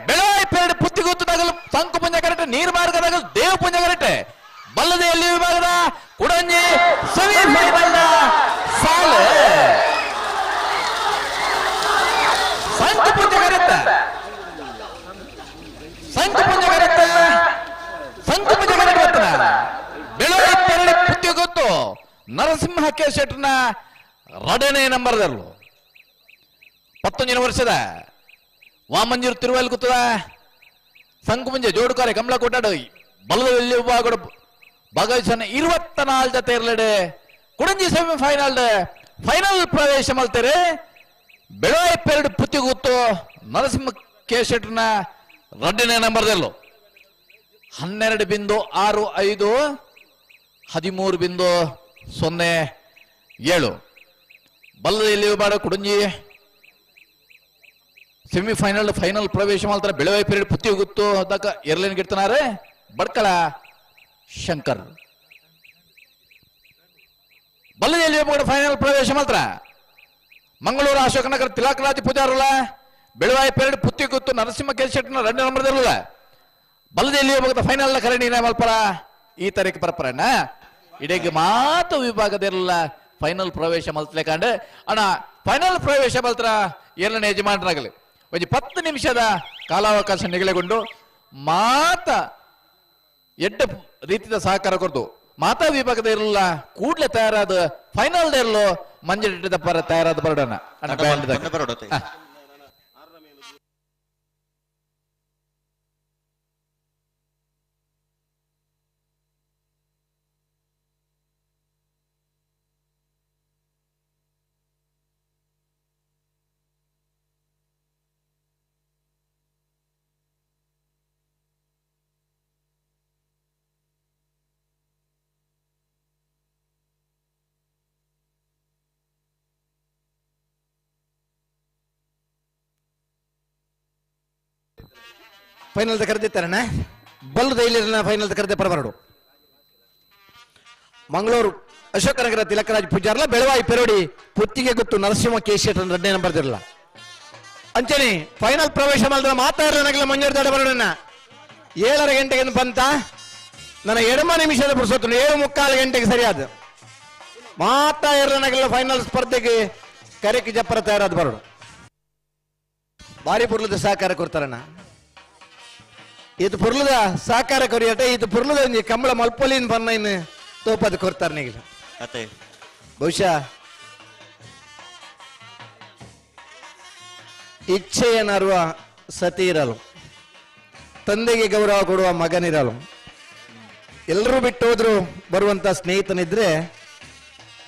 ಬೆಳವಾಯಿ ಪೇರಡ್ ಪುತ್ತಿ ಗೊತ್ತದಾಗಲು ಸಂಕು ಪುಂಜ ಕರೆಕ್ಟ್ ನೀರು ಮಾರ್ಗದಾಗಲು ದೇವ ಪುಂಜ ಕರೆಕ್ಟ್ ಬಲ್ಲದೆಯಲ್ಲಿ ವಿಭಾಗದ ಕುಡಂಜಿ ಸೆಮಿಫೈನಲ್ ಸಾಲು ಸಂಕು ಪುಂಜ ಕರೆಕ್ಟ್ ಸಂಕು ಪುಂಜ ಕರೆಕ್ಟ್ ಸಂಕು ಪುಂಜ ಕರೆಕ್ಟ್ ಬರ್ತನ ಬೆಳವಾಯಿ ಪೇರಡ್ ಪುತ್ತಿ ಗೊತ್ತು ನರಸಿಂಹ ಕೆ ಶೆಟ್ನ 2ನೇ ನಂಬರ್ದಲ್ಲೂ 19 ವರ್ಷದ ವಾಮಂಜೂರು ತಿರುವಲ್ಲಿ ಕೂತದ ಸಂಕು ಮುಂಜೆ ಜೋಡುಕಾರೆ ಕಮಲ ಕೊಟ್ಟಾಡು ಬಲದಲ್ಲಿ ವಿಭಾಗಡು ಭಾಗವಹಿಸನ 24 ಜೊತೆ ಇರಲಡೆ ಕುಡಂಜಿ ಸೆಮಿಫೈನಲ್ ಫೈನಲ್ ಪ್ರವೇಶ ಮಲ್ತಾರೆ ಬೆಳವಾಯಿ ಪೇರಡ್ ಪುತ್ತಿ ಗೊತ್ತು ನರಸಿಂಹ ಕೆ ಶೆಟ್ನ 2ನೇ ನಂಬರ್ದಲ್ಲೂ 12.65 13.07 ಬಲ್ಲದಲ್ಲಿ ವಿಭಾಗ ಕುಡಂಜಿ ಸೆಮಿಫೈನಲ್ ಫೈನಲ್ ಪ್ರವೇಶ ಮಾಡ್ತಾರೆ ಬೆಳವಾಯಿ ಪೀರಿಯಡ್ ಪುತ್ತಿ ಗೊತ್ತು ಅದಕ್ಕ ಎರಲೇನ್ ಗಿಡ್ತಾನಾರೆ ಬಡ್ಕಳ ಶಂಕರ್ ಬಲ್ಲದಲ್ಲಿ ಫೈನಲ್ ಪ್ರವೇಶ ಮಾತ್ರ ಮಂಗಳೂರು ಅಶೋಕನಗರ ತಿಲಕರಾಜ್ ಪೂಜಾರಲ್ಲ ಬೆಳವಾಯಿ ಪೀರಿಯಡ್ ಪುತ್ತಿ ಗೊತ್ತು ನರಸಿಂಹ ಕೆ ಶೆಟ್ನ 2ನೇ ನಂಬರ್ದಲ್ಲ ಬಲ್ಲದಲ್ಲಿ ಫೈನಲ್ ಕರಣಿ ಮಲ್ಪರ ಈ ತಾರೀಕು ಪರಪರಣ್ಣ ಇಡೀಗೆ ಮಾತು ವಿಭಾಗದಲ್ಲ ಫೈನಲ್ ಪ್ರವೇಶ ಮಲ್ತಲೆ ಕಂಡು ಅಣ್ಣ ಫೈನಲ್ ಪ್ರವೇಶ ಮಲ್ತ್ರ ಎರಡನೇ ಯಜಮಾನರಾಗಲಿ ಒಂದು 10 ನಿಮಿಷದ ಕಾಲಾವಕಾಶ ನಿಗದಿಗೊಂಡು ಮಾತ ಎಡ್ಡ ರೀತಿಯ ಸಹಕಾರ ಕೊಡ್ತು ಮಾತಾ ವಿಭಾಗದ ಇರಲ್ಲ ಕೂಡ್ಲೆ ತಯಾರಾದ ಫೈನಲ್ ಇರಲು ಮಂಜಡಿದ ಪರ ತಯಾರಾದ ಬರೋಣ ಫೈನಲ್ ಕರೆದಿತ್ತಾರಣ್ಣ ಬಲ್ಲು ದೈಲಿಯನ್ನ ಫೈನಲ್ ಕರೆದೆ ಪರಬರಡು. ಮಂಗಳೂರು ಅಶೋಕನಗರ ತಿಲಕರಾಜ್ ಪೂಜಾರ್ಲ ಬೆಳವಾಯಿ ಪೆರೋಡಿ ಪುತ್ತಿಗೆ ಗೊತ್ತು ನರಸಿಂಹ ಕೇಶೇಟ್ 2ನೇ ನಂಬರ್ ದಿರಲ್ಲ ಅಂಚನೆ ಫೈನಲ್ ಪ್ರವೇಶ ಮಾಡಿದ್ರೆ ಮಾತಾಡಲ ಮಂಜೂರು ದಾಡ ಬರೋಣ 7:30 ಗಂಟೆಗೆ ಬಂತ ನನ್ನ ಎಡಮ ನಿಮಿಷದ ಪುರುಸೊತ್ತು 7:45 ಗಂಟೆಗೆ ಸರಿಯಾದ ಮಾತಾ ಎರಡನಾಗಲ್ಲ ಫೈನಲ್ ಸ್ಪರ್ಧೆಗೆ ಕರೆಕ್ಕೆ ಜಪ್ಪರ ತಯಾರಾದ ಬರೋಣ. ಬಾರಿ ಪುರ್ಲದ ಸಹಕಾರ ಕೊಡ್ತಾರಣ್ಣ. ಇದು ಪುರ್ಲದ ಸಹಕಾರ ಕೊರಿಯಟ ಇದು ಪುರ್ಲದ ಒಂಜಿ ಕಂಬಳ ಮಲ್ಪೊಲಿನ ಬನ್ನ ಇನ್ನು ತೋಪದ ಕೊಡ್ತಾರೆ ನೀಗಿಲ್ಲ ಬಹುಶಃ ಇಚ್ಛೆಯನ್ನರುವ ಸತಿ ಇರಲು, ತಂದೆಗೆ ಗೌರವ ಕೊಡುವ ಮಗನಿರಲು, ಎಲ್ಲರೂ ಬಿಟ್ಟು ಹೋದ್ರು ಬರುವಂತ ಸ್ನೇಹಿತನಿದ್ರೆ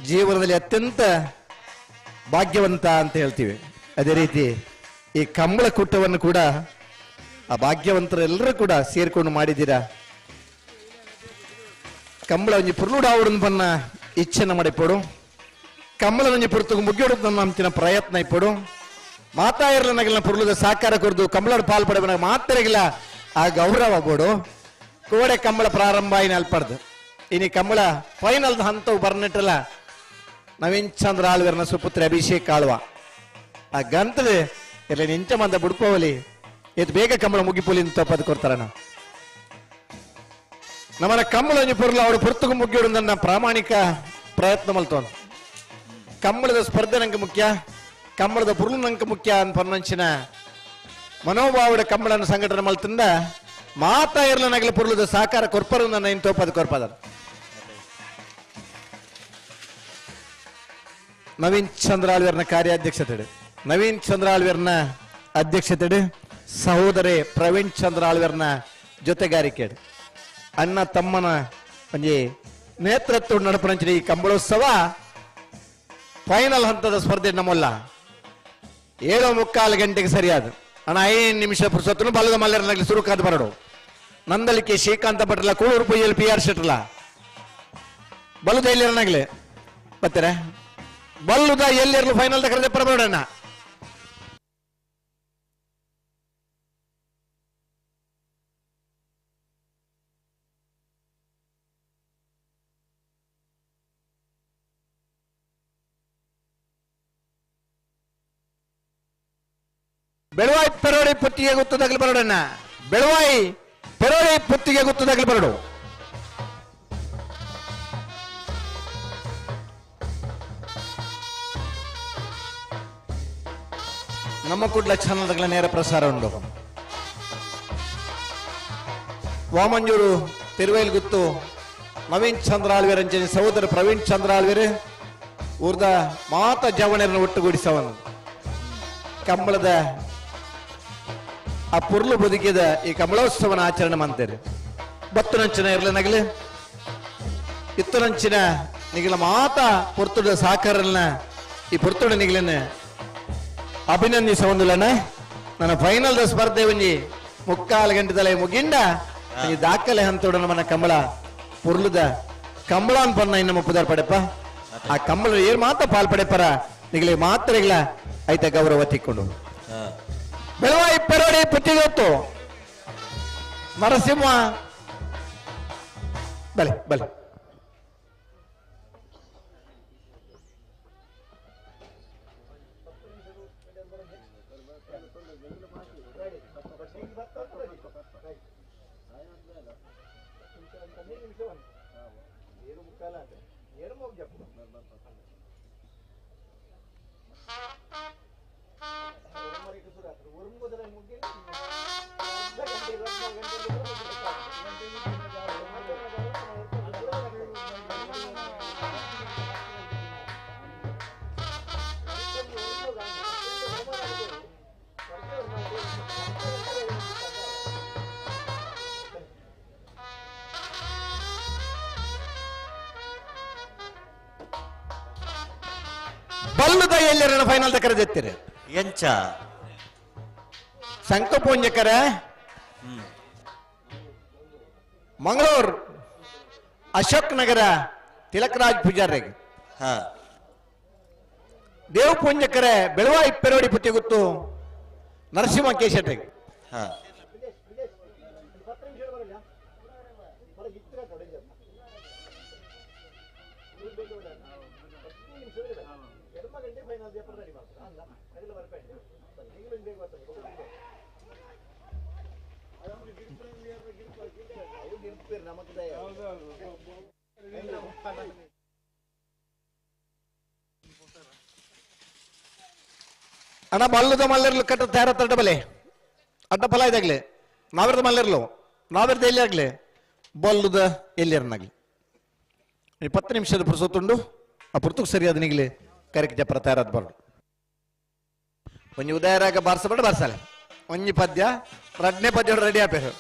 ಜೀವನದಲ್ಲಿ ಅತ್ಯಂತ ಭಾಗ್ಯವಂತ ಅಂತ ಹೇಳ್ತೀವಿ. ಅದೇ ರೀತಿ ಈ ಕಂಬಳ ಕೂಟವನ್ನು ಕೂಡ ಆ ಭಾಗ್ಯವಂತರೆಲ್ಲರೂ ಕೂಡ ಸೇರ್ಕೊಂಡು ಮಾಡಿದ್ದೀರಾ. ಕಂಬಳ ಒಂಜಿ ಪುರ್ಲುಡ ಅವಡನ್ನು ಬನ್ನ ಇಚ್ಛೆನ ಮಾಡಿಪೋಡು, ಕಂಬಳ ಒಂಜಿ ಪುರ್ತುಗು ಮುಗಿಯೋಡು ನಂಚಿನ ಪ್ರಯತ್ನ ಇಪ್ಪಡು, ಮಾತಾ ಇರಲನಗಿಲ್ಲ ಪುರ್ಲುದ ಸಾಕಾರ ಕೊರ್ದು ಕಂಬಳ ಪಾಲ್ಪಡ ಮಾತರಿಗಿಲ್ಲ ಆ ಗೌರವ ಬೋಡು ಕೋಡೆ ಕಂಬಳ ಪ್ರಾರಂಭ ಇನ್ನು ಅಲ್ಪಡ್ದು ಇನಿ ಕಂಬಳ ಫೈನಲ್ ಹಂತವು ಬರ್ನಿಟ್ಟಲ್ಲ ನವೀನ್ ಚಂದ್ರ ಆಳ್ವರ್ನ ಸುಪುತ್ರ ಅಭಿಷೇಕ್ ಆಳ್ವ ಆ ಗಂತದೆ ಎಲ್ಲ ನಿಂಚ ಮಂದ ಬುಡ್ಕೋವಲಿ ಇದು ಬೇಗ ಕಂಬಳ ಮುಗಿಪೋಲಿ ತಪ್ಪದ ಕೊಡ್ತಾರಣ್ಣ. ನಮ್ಮನ ಕಂಬಳ ಒಂಜಿ ಪುರ್ಲ ಅವಳು ಪುರ್ತುಗು ಮುಗಿಯೋಡು ನನ್ನ ಪ್ರಾಮಾಣಿಕ ಪ್ರಯತ್ನ ಮಲ್ತೋನ್. ಕಂಬಳದ ಸ್ಪರ್ಧೆ ನಂಗೆ ಮುಖ್ಯ, ಕಂಬಳದ ಪುರ್ಲು ನಂಗೆ ಮುಖ್ಯ ಅಂತ ಪನ್ನಂಚಿನ ಮನೋಭಾವದ ಕಂಬಳನ ಸಂಘಟನೆ ಮಲ್ತಿಂದ ಮಾತಾ ಇರ್ಲನಾಗಲ ಪುರ್ಲದ ಸಾಕಾರ ಕೊರ್ಪರು ನನ್ನ ಇನ್ ತೋಪದ ಕೊರ್ಪದ. ನವೀನ್ ಚಂದ್ರ ಆಳ್ವೇರ್ನ ಕಾರ್ಯಾಧ್ಯಕ್ಷತೆ, ನವೀನ್ ಚಂದ್ರ ಆಳ್ವೇರ್ನ ಅಧ್ಯಕ್ಷತೆ, ಸಹೋದರಿ ಪ್ರವೀಣ್ ಚಂದ್ರ ಆಳ್ವೇರ್ನ ಜೊತೆಗಾರಿಕೆ, ಅಣ್ಣ ತಮ್ಮನ ಒಂಜಿ ನೇತೃತ್ವ ನಡಪಣಂಚಿನ ಈ ಕಂಬಳೋತ್ಸವ ಫೈನಲ್ ಹಂತದ ಸ್ಪರ್ಧೆ ನಮ್ಮಲ್ಲ 7:45 ಗಂಟೆಗೆ ಸರಿಯಾದ ಅಣ್ಣ 5 ನಿಮಿಷ ಪುರುಸೊತ್ತನು ಬಲ್ಲದ ಮಲ್ಲರನಾಗಲಿ ಸುರುಕಾದ ಬರಡು ನಂದಲಿಕೆ ಶ್ರೀಕಾಂತ ಭಟ್ರಲ್ಲ ಕೂಳೂರು ಪೊಯ್ಯಲ್ PR ಶೆಟ್ರಲ್ಲ ಬಲ್ಲುದ ಎಲ್ಲಿರನಾಗ್ಲಿ ಬರ್ತಾರೆ ಬಲ್ಲುದ ಎಲ್ಲಿರಲು ಫೈನಲ್ ಕರೆದೆ ಪರಬೇಡಣ್ಣ. ಬೆಳವಾಯಿ ಪೆರೋಡಿ ಪುತ್ತಿಗೆ ಗುತ್ತದಾಗಲಿ ಬರೋಡಣ್ಣ, ಬೆಳವಾಯಿ ಪೆರೋಡಿ ಪುತ್ತಿಗೆ ಗುತ್ತದಾಗಲಿ ಬರೋಡು. ನಮ್ಮ ಕುಡ್ಲ ಚಾನಲ್ಗಳ ನೇರ ಪ್ರಸಾರ ಉಂಟು. ವಾಮಂಜೂರು ತಿರುವೈಲ್ ಗುತ್ತು ನವೀನ್ ಚಂದ್ರ ಆಳ್ವೇರ್ ಅಂಚನೆ ಸಹೋದರ ಪ್ರವೀಣ್ ಚಂದ್ರ ಆಳ್ವೇರ್ ಊರ್ದ ಮಾತ ಜವಣರನ್ನು ಒಟ್ಟುಗೂಡಿಸವನು ಕಂಬಳದ ಆ ಪುರ್ಲು ಬದುಕಿದ ಈ ಕಂಬಳೋತ್ಸವನ ಆಚರಣೆ ಮಾಡ್ತಾರೆ. ಬತ್ತುನಂಚಿನ ಇರ್ಲನಾಗಲಿ ಇತ್ತುನಂಚಿನ ನಿಗಲ ಮಾತ ಪುರ್ತುಡ ಸಾಕಾರಲ್ನ ಈ ಪುರ್ತುಡ ನಿಗಲನ್ನ ಅಭಿನಂದಿಸೊಂದುಲನ ನನ್ನ ಫೈನಲ್ ಸ್ಪರ್ಧೆ ಒಂಜಿ 3:45 ಗಂಟೆ ತಲೆ ಮುಗಿಂಡ ಈ ದಾಖಲೆ ಹಂತೋಡ ನಮ್ಮನ ಕಂಬಳ ಪುರ್ಲುದ ಕಂಬಳನ್ ಪನ್ನ ಇನ್ನು ಮುಪ್ಪದಾರ್ ಪಡೆಪ್ಪ ಆ ಕಂಬಳ ಏರ್ ಮಾತ ಪಾಲ್ಪಡೆಪ್ಪರ ನಿಗಲಿ ಮಾತ್ರೆಗಳ ಐತ ಗೌರವ ತಿಕ್ಕೊಂಡು ಬೆಳವಾಯಿ ಪೆರೋಡಿ ಪುತ್ತಿಗೊತ್ತು ನರಸಿಂಹ ಬಲೆ ಬಲೆ ಬಲ್ಲುದ ಎಲ್ಲರನ್ನ ಫೈನಲ್ ಕರೆದಿರ್ತೀರಿ ಎಂಚ ಸಂಕಪುಂಜಕರ ಮಂಗಳೂರು ಅಶೋಕ್ ನಗರ ತಿಲಕರಾಜ್ ಪೂಜಾರಿಗೆ ದೇವಪುಂಜಕರ ಬೆಳವಾಯಿ ಪೆರೋಡಿ ಪುಟ್ಟಿ ಗುತ್ತು ನರಸಿಂಹ ಕೇಶಟ್ರಿಗೆ ಅಣ್ಣ ಬಲ್ಲದ ಮಲ್ಲೆರ್ಲು ಕಟ್ಟ ತಯಾರ ತಡ್ಡ ಬಲೆ ಅಡ್ಡ ಫಲ ಇದಾಗ್ಲಿ ನಾವಿರ್ದ ಮಲ್ಲೆರ್ಲು ನಾವಿರ್ದ ಎಲ್ಲಿ ಆಗ್ಲಿ ಬಲ್ಲದ ಎಲ್ಲಿಯರ್ನಾಗ್ಲಿ 10 ನಿಮಿಷದ ಪುರುಸೊತ್ತುಂಡು ಆ ಪುರ್ತಕ್ಕೆ ಸರಿಯಾದ ನಿಗ್ಲಿ ಕರೆಕ್ಟ್ ಜಪರ ತಯಾರಾದ ಬರ್ಡು ಒಂಜಿ ಉದಯರಾಗ ಬಾರಿಸಬೇಡ ಬಾರಿಸಲ್ಲ ಒಂಜಿ ಪದ್ಯ ರಡ್ನೇ ಪದ್ಯ ರೆಡಿ ಆಪೇರು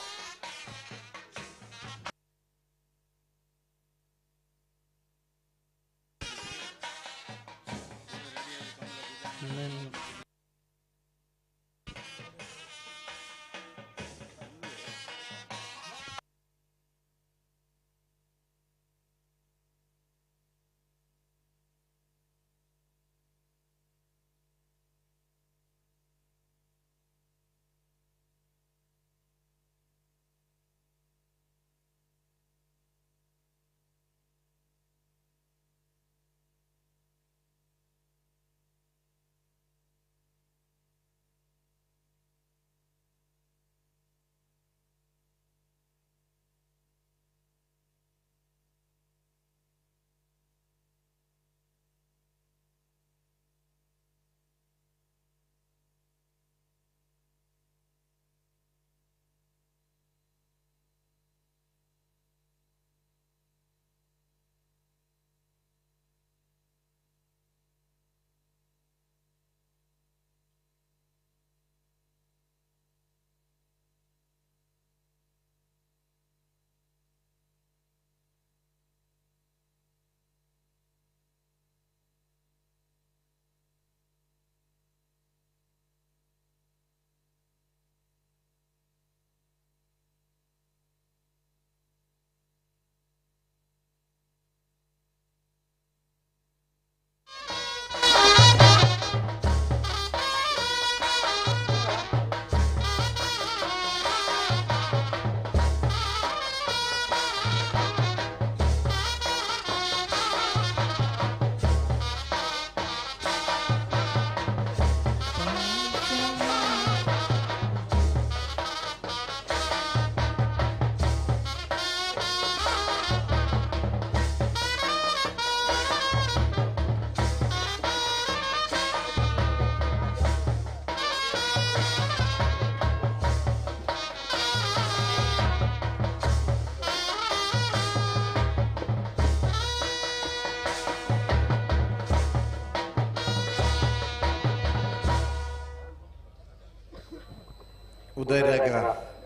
ಉದಯರಾಗ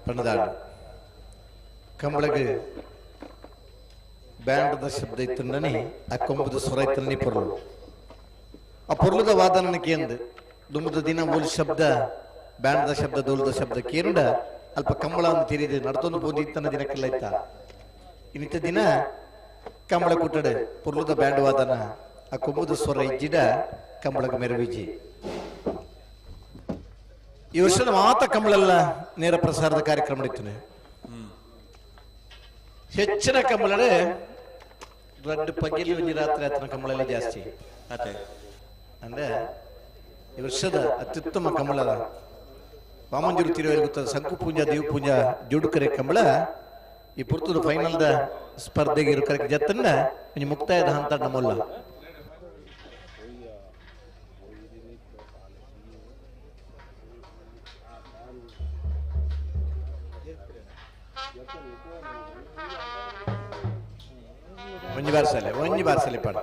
ಪಣದಾಡು ಕಂಬಳಗೆ ಬ್ಯಾಂಡದ ಶಬ್ದ ಇತ್ತಂಡನಿ ಆ ಕೊಂಬದ ಸ್ವರ ಇತ್ತನಿ ಪೊರ್ಲು ಆ ಪೊರ್ಲದ ವಾದನಕ್ಕೆ ಎಂದು ದುಂಬದ ದಿನ ಮೂಲ ಶಬ್ದ ಬ್ಯಾಂಡದ ಶಬ್ದ ದೋಲದ ಶಬ್ದ ಕೇರುಂಡ ಅಲ್ಪ ಕಂಬಳ ಅಂತ ತಿರಿದು ನಡ್ತೊಂದು ಬೋದಿ ಇತ್ತನ ದಿನಕ್ಕೆಲ್ಲ ಇತ್ತ ಇನ್ನಿತ ದಿನ ಕಂಬಳ ಕುಟ್ಟಡೆ ಪೊರ್ಲದ ಬ್ಯಾಂಡ್ ವಾದನ ಆ ಕೊಂಬದ ಸ್ವರ ಇಜ್ಜಿಡ ಕಂಬಳಗ ಮೆರವಿಜಿ ಈ ವರ್ಷದ ಮಾತ ಕಂಬಳೆಲ್ಲ ನೇರ ಪ್ರಸಾರದ ಕಾರ್ಯಕ್ರಮ ನಡೀತದೆ ಹೆಚ್ಚಿನ ಕಂಬಳಡೆ ದೊಡ್ಡ ಪಗಿಲಿ ಒಂಜಿ ರಾತ್ರಿ ಆತನ ಕಂಬಳೆಲ್ಲ ಜಾಸ್ತಿ ಅಂದ್ರೆ ಈ ವರ್ಷದ ಅತ್ಯುತ್ತಮ ಕಂಬಳ ವಾಮಂಜೂರು ತಿರುವಲ್ಲಿ ಗೊತ್ತದ ಸಂಕು ಪೂಂಜಾ ದೇವ ಪೂಂಜಾ ಜೋಡುಕರೆ ಕಂಬಳ ಈ ಪುರ್ತದ ಫೈನಲ್ದ ಸ್ಪರ್ಧೆಗೆ ಇರೋ ಕರೆಕ್ಟ್ ಜತ್ತನ್ನ ಒಂಜಿ ಮುಕ್ತಾಯದ ಹಂತ ನಮ್ಮಲ್ಲ ಒಂಜಿ ಬಾರ್ಸಲೆ ಪಡ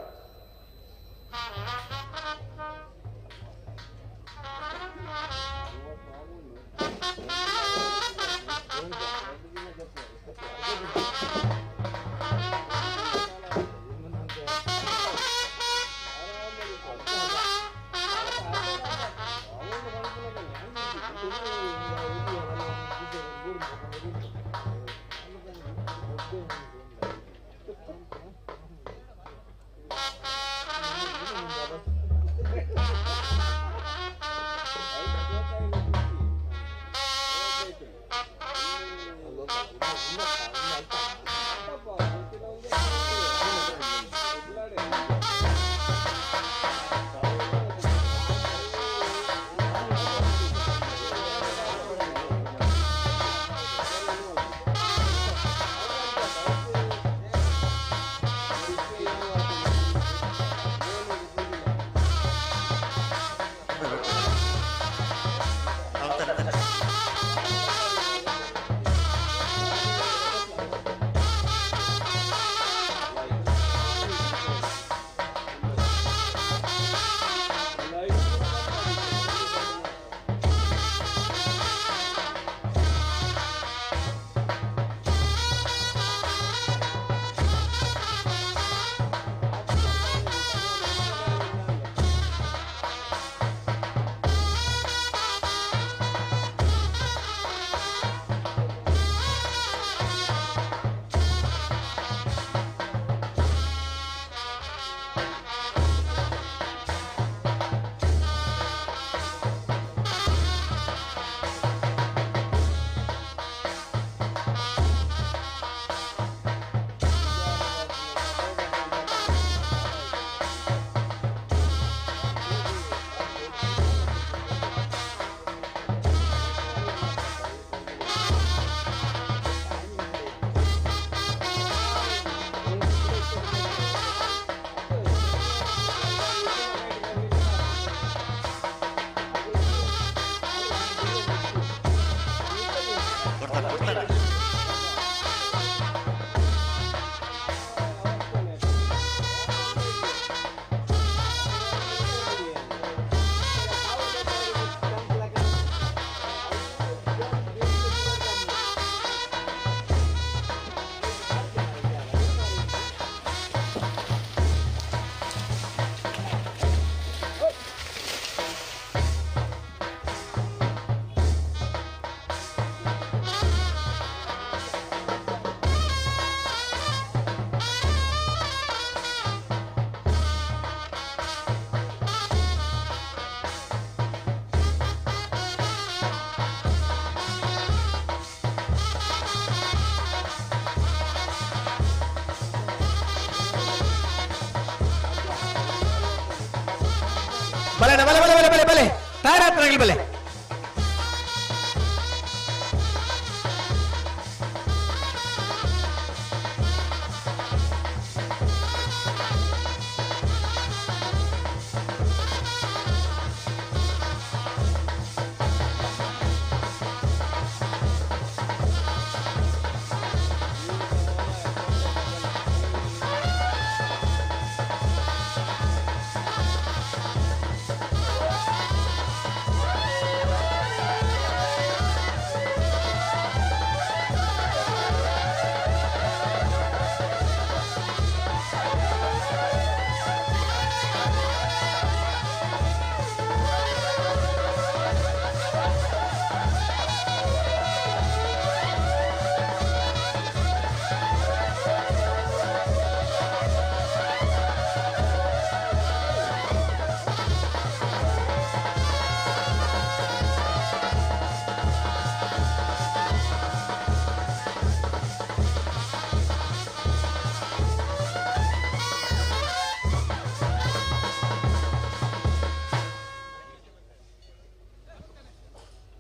ಬಲೆ ಬಲೆ ಬಲೆ ಬಲೆ ಬಲೆ ಬಲೆ ತಯಾರಾತ್ನಾಗ್ಲಿ ಬಲೆ.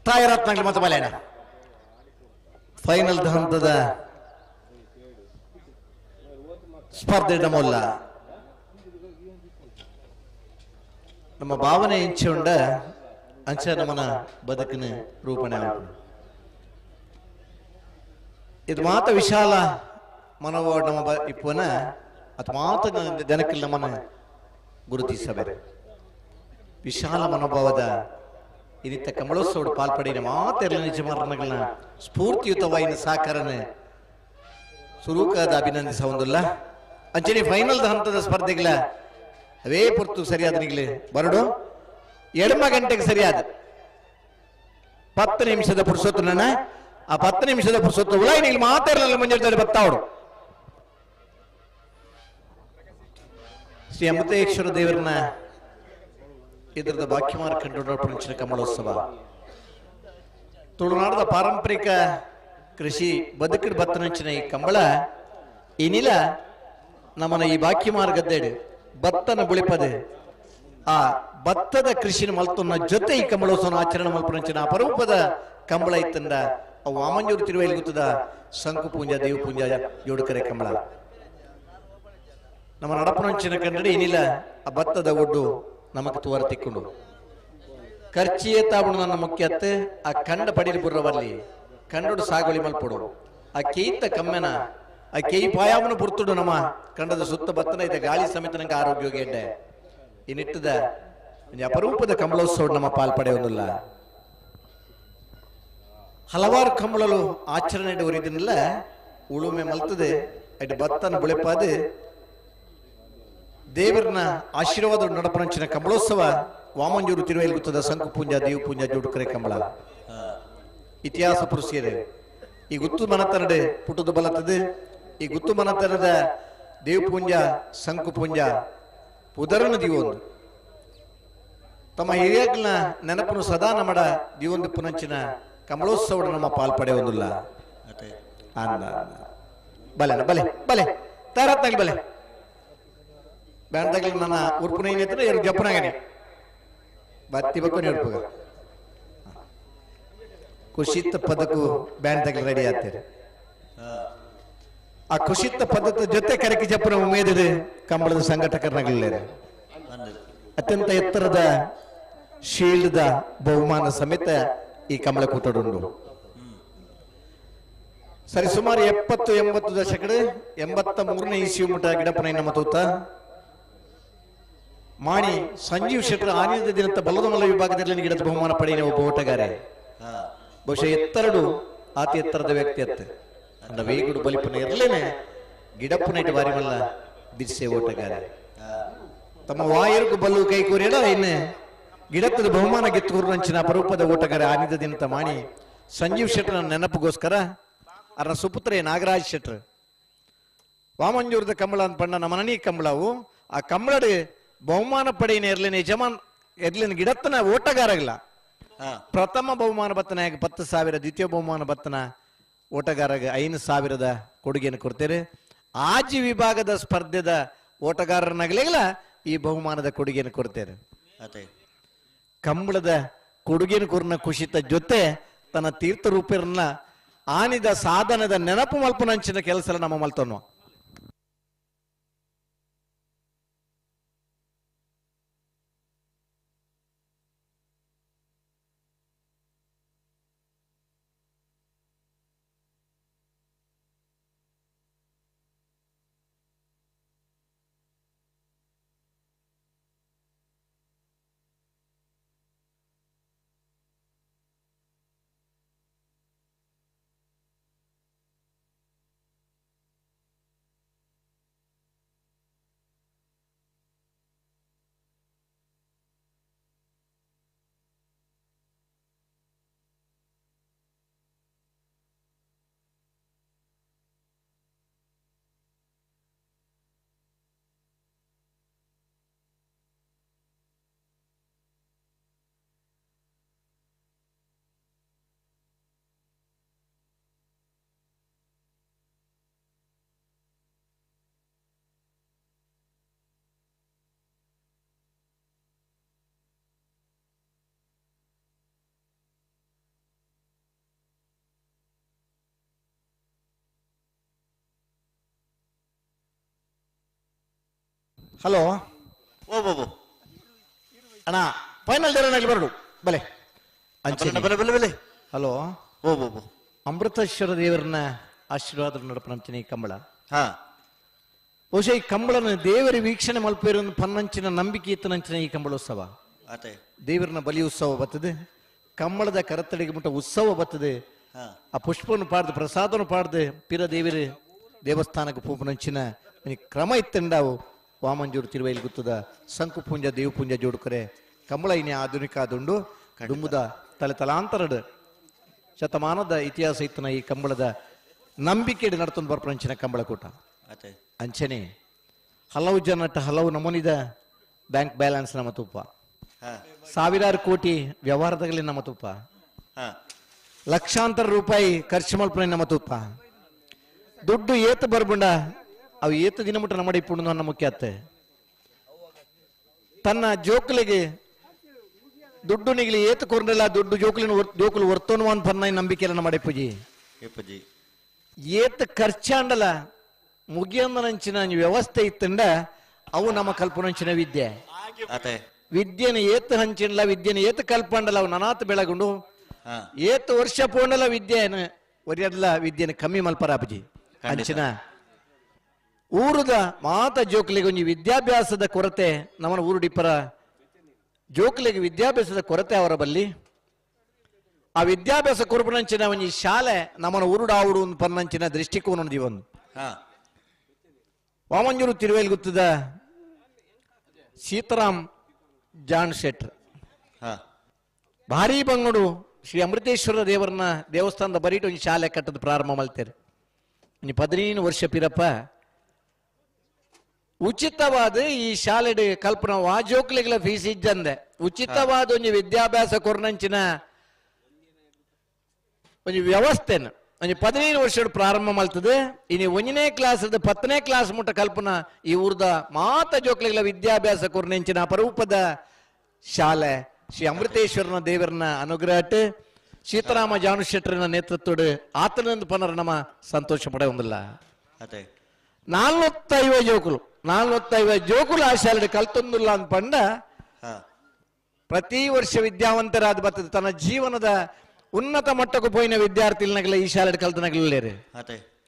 ತಯಾರಾತ್ನಾಗ್ಲಿ ಮತ್ತೆ ಬಲೆನ ಫೈನಲ್ ಹಂತದ ಸ್ಪರ್ಧೆ ಮೊಲ್ಲ ನಮ್ಮ ಭಾವನೆ ಇಂಚೆ ಉಂಡ ಅಂಚ ನಮ್ಮನ ಬದುಕಿನ ರೂಪಣೆ ಇದು ಮಾತ ವಿಶಾಲ ಮನೋಭಾವ ನಮ್ಮ ಇಪ್ಪನ ಅದು ಮಾತ ಜನಕ್ಕೆ ನಮ್ಮನ್ನ ಗುರುತಿಸಬೇಕು. ವಿಶಾಲ ಮನೋಭಾವದ ಇದೀತ ಕಮಲೋತ್ಸವ ಪಾಲ್ಪಡಿನ ಮಾತೆಲ್ಲ ನಿಜಮಾರ್ಗಳನ್ನ ಸ್ಫೂರ್ತಿಯುತವಾಯಿನ ಸಾಕಾರನ ಸುರೂಕಾದ ಅಭಿನಂದಿಸೊಂದಿಲ್ಲ. ಅಂಚನೆ ಫೈನಲ್ ಹಂತದ ಸ್ಪರ್ಧೆಗಳ ಅವೇ ಪುರ್ತು ಸರಿಯಾದ ನಿಗಲಿ ಬರಡು ಎಡಮ ಗಂಟೆಗೆ ಸರಿಯಾದ 10 ನಿಮಿಷದ ಪುರುಷೋತ್ತು ನನ್ನ ಆ 10 ನಿಮಿಷದ ಪುರುಷೋತ್ತು ಉಲಾಯಿ ನಿಗಲಿ ಮಾತೆಲ್ಲ ಮುಂಜಾನೆ ಬತ್ತಾವಡು ಶ್ರೀ ಅಮೃತೇಶ್ವರ ದೇವರನ್ನ ಇದರದ ಬಾಕ್ಯಮಾರ ಕಂಡುಪಡಿಸಿದ ಕಮಲೋತ್ಸವ ತುಳುನಾಡದ ಪಾರಂಪರಿಕ ಕೃಷಿ ಬದುಕಿನ ಬತ್ತನಂಚಿನ ಈ ಕಂಬಳ ಏನಿಲ್ಲ ನಮ್ಮನ ಈ ಬಾಕ್ಯಮಾರ ಗದ್ದೆಡು ಭತ್ತನ ಬುಳಿಪದೆ ಆ ಭತ್ತದ ಕೃಷಿನ ಮಲ್ತೊನ್ನ ಜೊತೆ ಈ ಕಮಲೋತ್ಸವ ಆಚರಣೆ ಮಲ್ಪನಂಚಿನ ಅಪರೂಪದ ಕಂಬಳ ಇತ್ತಂದ ಅವು ವಾಮಂಜೂರು ತಿರುವೈಲಿ ಗೊತ್ತದ ಶಂಕು ಪೂಂಜ ದೇವ ಪೂಂಜ ಜೋಡುಕರೆ ಕಂಬಳ ನಮ್ಮ ನಡಪನಂಚಿನ ಕಂಡಡಿ ಏನಿಲ್ಲ ಆ ಭತ್ತದ ಒಡ್ಡು ನಮಕ್ ತುವರ ತಿಕ್ಕೊಂಡು ಖರ್ಚಿಯೇ ತಾಬುಡು ನನ್ನ ಮುಖ್ಯತ್ತೆ ಆ ಕಂಡ ಪಡಿಲಿ ಬುರ್ರವಲ್ಲಿ ಕಂಡುಡು ಸಾಗುಳಿ ಮಲ್ಪಡು ಆ ಕೇಯ್ತ ಕಮ್ಮೆನ ಆ ಕೇಯಿ ಪಾಯಾಮನ ಪುರ್ತುಡು ನಮ್ಮ ಕಂಡದ ಸುತ್ತ ಬತ್ತನ ಇದೆ ಗಾಳಿ ಸಮೇತ ನಂಗೆ ಆರೋಗ್ಯ ಎಡ್ಡೆ ಈ ನಿಟ್ಟದ ಅಪರೂಪದ ಕಂಬಳೋತ್ಸವ ನಮ್ಮ ಪಾಲ್ಪಡೆಯೋದಿಲ್ಲ. ಹಲವಾರು ಕಂಬಳಲು ಆಚರಣೆ ಒರಿದಿನಲ್ಲ ಉಳುಮೆ ಮಲ್ತದೆ ಅಡ್ ಭತ್ತನ ಬುಳೆಪಾದು ದೇವರನ್ನ ಆಶೀರ್ವಾದ ನಡಪರಂಚಿನ ಕಂಬಳೋತ್ಸವ ವಾಮಂಜೂರು ತಿರುವೈಲಿ ಗುತ್ತದ ಶಂಕು ಪೂಂಜ ದೇವ ಪೂಂಜ ಜೋಡುಕರೆ ಕಂಬಳ ಇತಿಹಾಸ ಪುರುಷಿಯರು ಈ ಗುತ್ತು ಮನತನಡೆ ಪುಟದ ಬಲತದೆ ಈ ಗುತ್ತು ಮನತನದ ದೇವ ಪೂಂಜ ಶಂಕು ಪೂಂಜ ಉದರನ ದಿವೊಂದು ತಮ್ಮ ಹಿರಿಯಗಳ ನೆನಪನ್ನು ಸದಾ ನಮ್ಮಡ ದಿವೊಂದು ಪುನಂಚಿನ ಕಂಬಳೋತ್ಸವ ನಮ್ಮ ಪಾಲ್ಪಡೆಯೋದಿಲ್ಲ. ಬಲೆ ಬಲೆ ಬಲೆ ತಯಾರಾತ್ನಾಗಿ ಬಲೆ ಬ್ಯಾಂಡ್ದಾಗ ನನ್ನ ಉರ್ಪುನ ಏನೈತ್ರ ಎರಡು ಜಪ್ಪನಾಗನೆ ಬತ್ತಿ ಬಕ್ಕನೆ ಉರ್ಪುಗ ಕುಶಿತ್ತ ಪದಕ್ಕೂ ಬ್ಯಾಂಡ್ದಾಗ ರೆಡಿ ಆಗ್ತಾರೆ. ಆ ಕುಶಿತ್ತ ಪದದ ಜೊತೆ ಕರಕಿ ಜಪ್ಪನ ಉಮೇದಿದೆ ಕಂಬಳದ ಸಂಘಟಕರನಾಗಲಿಲ್ಲ ಅತ್ಯಂತ ಎತ್ತರದ ಶೀಲ್ಡ್ದ ಬಹುಮಾನ ಸಮೇತ ಈ ಕಂಬಳ ಕೂಟಡುಂಡು. ಸರಿ ಸುಮಾರು 70-80 ದಶಕದ 83ನೇ ಇಸ್ವಿ ಮುಟ ಗಿಡಪನ ನಮ್ಮ ತೂತ ಮಾಣಿ ಸಂಜೀವ್ ಶೆಟ್ಟರ್ ಆನೆಯ ದಿನದ ಬಲ್ಲದಮಲ್ಲ ವಿಭಾಗದಲ್ಲಿ ಗಿಡದ ಬಹುಮಾನ ಪಡೆಯ ಒಬ್ಬ ಓಟಗಾರೆ. ಬಹುಶಃ ಎತ್ತರಡು ಅತಿ ಎತ್ತರದ ವ್ಯಕ್ತಿ ಅತ್ತ ಅಂದ ವೇಗುಡು ಬಲಿಪನ ಇರಲೇನೆ ಗಿಡಪ್ಪನ ಇಟ್ಟು ಬಾರಿ ಮಲ್ಲ ಬಿರ್ಸೆ ಓಟಗಾರೆ ತಮ್ಮ ವಾಯರ್ಗು ಬಲ್ಲು ಕೈ ಕೂರಿಯಡ ಇನ್ನು ಗಿಡತ್ತದ ಬಹುಮಾನ ಗೆತ್ತೂರು ನಂಚಿನ ಅಪರೂಪದ ಓಟಗಾರೆ ಆನಿದ ದಿನದ ಮಾಣಿ ಸಂಜೀವ್ ಶೆಟ್ಟರ್ ನೆನಪುಗೋಸ್ಕರ ಅರ್ನ ಸುಪುತ್ರೆ ನಾಗರಾಜ್ ಶೆಟ್ಟರ್ ವಾಮಂಜೂರದ ಕಂಬಳ ಅಂತ ಪಂಡ ನಮ್ಮ ಮನನಿ ಕಂಬಳವು ಆ ಕಂಬಳಡು ಬಹುಮಾನ ಪಡೆಯನ ಇರ್ಲೇನೆ ಯಜಮಾನ್ ಇರ್ಲೇನೆ ಗಿಡತ್ತನ ಓಟಗಾರಗಿಲ್ಲ ಪ್ರಥಮ ಬಹುಮಾನ ಬತ್ತನ 10,000 ದ್ವಿತೀಯ ಬಹುಮಾನ ಬತ್ತನ ಓಟಗಾರಗೆ 5,000 ಕೊಡುಗೆಯನ್ನು ಕೊಡ್ತೇವೆ. ಆಜಿ ವಿಭಾಗದ ಸ್ಪರ್ಧೆದ ಓಟಗಾರರನ್ನಾಗಲಿಲ್ಲ ಈ ಬಹುಮಾನದ ಕೊಡುಗೆಯನ್ನು ಕೊಡ್ತೇವೆ. ಕಂಬಳದ ಕೊಡುಗೆನ ಕೂರ್ನ ಖುಷಿತ ಜೊತೆ ತನ್ನ ತೀರ್ಥ ರೂಪರನ್ನ ಆನಿದ ಸಾಧನದ ನೆನಪು ಮಲ್ಪನಂಚಿನ ಕೆಲಸ ನಮ್ಮ ಮಲ್ತನ್ವ. ಹಲೋ ಓ ಬಾಬು ಅಣ್ಣ ಫೈನಲ್ ಡೇರನಾಗಿ ಬರಡು ಬಲೆ ಬಲೆ ಬಲೆ ಬಲೆ. ಹಲೋ ಓ ಬಾಬು ಅಮೃತೇಶ್ವರ ದೇವರನ್ನ ಆಶೀರ್ವಾದ ನಡಪನಂಚಿನ ಈ ಕಂಬಳ. ಹಾ ಬಹುಶಃ ಈ ಕಂಬಳನ ದೇವರ ವೀಕ್ಷಣೆ ಮಲ್ಪೇರು ಪನ್ನಂಚಿನ ನಂಬಿಕೆ ಇತ್ತನಂಚಿನ ಈ ಕಂಬಳೋತ್ಸವ ಆತೆ ದೇವರನ್ನ ಬಲಿ ಉತ್ಸವ ಬರ್ತದೆ. ಕಂಬಳದ ಕರತಡಿಗೆ ಮುಟ್ಟ ಉತ್ಸವ ಬರ್ತದೆ. ಆ ಪುಷ್ಪವನ್ನು ಪಾಡ್ದು ಪ್ರಸಾದವನ್ನು ಪಾಡ್ದು ಪಿರ ದೇವರ ದೇವಸ್ಥಾನಕ್ಕೆ ಪೂಪನಂಚಿನ ಕ್ರಮ ಇತ್ತಂಡಾವು ವಾಮಂಜೂರು ತಿರುವೈಲಿ ಗುತ್ತದ ಸಂಕು ಪೂಂಜ ದೇವ ಪೂಂಜ ಜೋಡುಕರೆ ಕಂಬಳ ಇನಿ ಆಧುನಿಕ ಆದುಂಡು ಡುಂಬುದ ತಲೆ ತಲಾಂತರಡ್ ಶತಮಾನದ ಇತಿಹಾಸ ಇತ್ತನ ಈ ಕಂಬಳದ ನಂಬಿಕೆ ನಡ್ತೊಂದು ಬರ್ಪಂಚಿನ ಕಂಬಳ ಕೂಟ ಅಂಚನೆ ಹಲವು ಜನಟ ಹಲವು ನಮೂನಿದ ಬ್ಯಾಂಕ್ ಬ್ಯಾಲೆನ್ಸ್ ನಮ್ಮ ತುಪ್ಪ ಸಾವಿರಾರು ಕೋಟಿ ವ್ಯವಹಾರದಲ್ಲಿ ನಮ್ಮ ತುಪ್ಪ ಲಕ್ಷಾಂತರ ರೂಪಾಯಿ ಖರ್ಚು ಮಲ್ಪನೆ ನಮ್ಮ ತುಪ್ಪ ದುಡ್ಡು ಏತು ಬರ್ಬಂಡ ಅವು ಏತು ದಿನ ಮುಟ್ಟ ನಮ್ಮ ಇಪ್ಪುಂಡು ನನ್ನ ಮುಖ್ಯ ಅತ್ತೆ ತನ್ನ ಜೋಕುಲಿಗೆ ದುಡ್ಡು ನಿಗಲಿ ಏತು ಕೊರಲಿಲ್ಲ ದುಡ್ಡು ಜೋಕುಲು ವರ್ತೋನು ಅಂತ ಪನ್ನ ನಂಬಿಕೆ ನಮ್ಮ ಪೂಜಿ ಏತ್ ಖರ್ಚಾಂಡಲ ಮುಗಿಯಂದನಂಚಿನ ವ್ಯವಸ್ಥೆ ಇತ್ತಂಡ ಅವು ನಮ್ಮ ಕಲ್ಪನಂಚಿನ ವಿದ್ಯೆ ವಿದ್ಯೆನ ಏತ್ ಹಂಚಿಲ್ಲ ವಿದ್ಯೆನ ಏತ್ ಕಲ್ಪಂಡಲ್ಲ ಅವು ನನಾತ್ ಬೆಳಗುಂಡು ಏತ್ ವರ್ಷ ಪೋಂಡಲ ವಿದ್ಯೆನ ಒರಿಯಲ್ಲ ವಿದ್ಯೆನ ಕಮ್ಮಿ ಮಲ್ಪರಾಪಜಿ ಅಂಚಿನ ಊರುದ ಮಾತ ಜೋಕ್ಲಿಗೆ ಒಂಜಿ ವಿದ್ಯಾಭ್ಯಾಸದ ಕೊರತೆ ನಮ್ಮನ ಊರು ಡಿಪ್ಪರ ಜೋಕ್ಲಿಗೆ ವಿದ್ಯಾಭ್ಯಾಸದ ಕೊರತೆ ಅವರ ಬಲ್ಲಿ ಆ ವಿದ್ಯಾಭ್ಯಾಸ ಕೊರಪನಂಚಿನ ಒಂಜಿ ಶಾಲೆ ನಮ್ಮನ ಊರುಡಾವುಡು ಪನ್ನಂಚಿನ ದೃಷ್ಟಿಕೋನ ಜೀವನ್ ವಾಮಂಜೂರು ತಿರುವೇಲಿ ಗುತ್ತದ ಸೀತಾರಾಮ್ ಜಾನ್ ಶೆಟ್ರ್ ಭಾರಿ ಬಂಗಡು ಶ್ರೀ ಅಮೃತೇಶ್ವರ ದೇವರನ್ನ ದೇವಸ್ಥಾನದ ಬರೀಟ್ ಒಂದು ಶಾಲೆ ಕಟ್ಟದ ಪ್ರಾರಂಭ ಮಲ್ತೇರಿ 15 ವರ್ಷ ಪಿರಪ್ಪ ಉಚಿತವಾದ ಈ ಶಾಲೆ ಕಲ್ಪನಾ ವಾಜೋಕ್ಲಿಗಳ ಫೀಸ್ ಇದ್ದಂದೆ ಉಚಿತವಾದ ಒಂದು ವಿದ್ಯಾಭ್ಯಾಸ ಕೊರನಂಚಿನ ಒಂದು ವ್ಯವಸ್ಥೆನ ಒಂದು 15 ವರ್ಷ ಪ್ರಾರಂಭ ಮಲ್ತದೆ ಇನ್ನು 1ನೇ ಕ್ಲಾಸ್ 10ನೇ ಕ್ಲಾಸ್ ಮುಟ್ಟ ಕಲ್ಪನಾ ಈ ಊರ್ದ ಮಾತ ಜೋಕ್ಲಿಗಳ ವಿದ್ಯಾಭ್ಯಾಸ ಕೊರನಂಚಿನ ಅಪರೂಪದ ಶಾಲೆ ಶ್ರೀ ಅಮೃತೇಶ್ವರನ ದೇವರನ್ನ ಅನುಗ್ರಹ ಸೀತಾರಾಮ ಜಾನು ಶೆಟ್ಟರಿನ ನೇತೃತ್ವದ ಆತನೊಂದು ಪನರ ನಮ್ಮ ಸಂತೋಷ ಪಡೆ ಒಂದಿಲ್ಲ 450 ಜೋಕುಲು ಆ ಶಾಲೆ ಕಲ್ತೊಂದಿಲ್ಲ ಅಂತ ಪಂಡ ಪ್ರತಿ ವರ್ಷ ವಿದ್ಯಾವಂತರಾದ ಬರ್ತದೆ ತನ್ನ ಜೀವನದ ಉನ್ನತ ಮಟ್ಟಕ್ಕೂ ಪೋಯಿನ ವಿದ್ಯಾರ್ಥಿಗಳಾಗಲ ಈ ಶಾಲೆ ಕಲ್ತನಾಗಲೇರಿ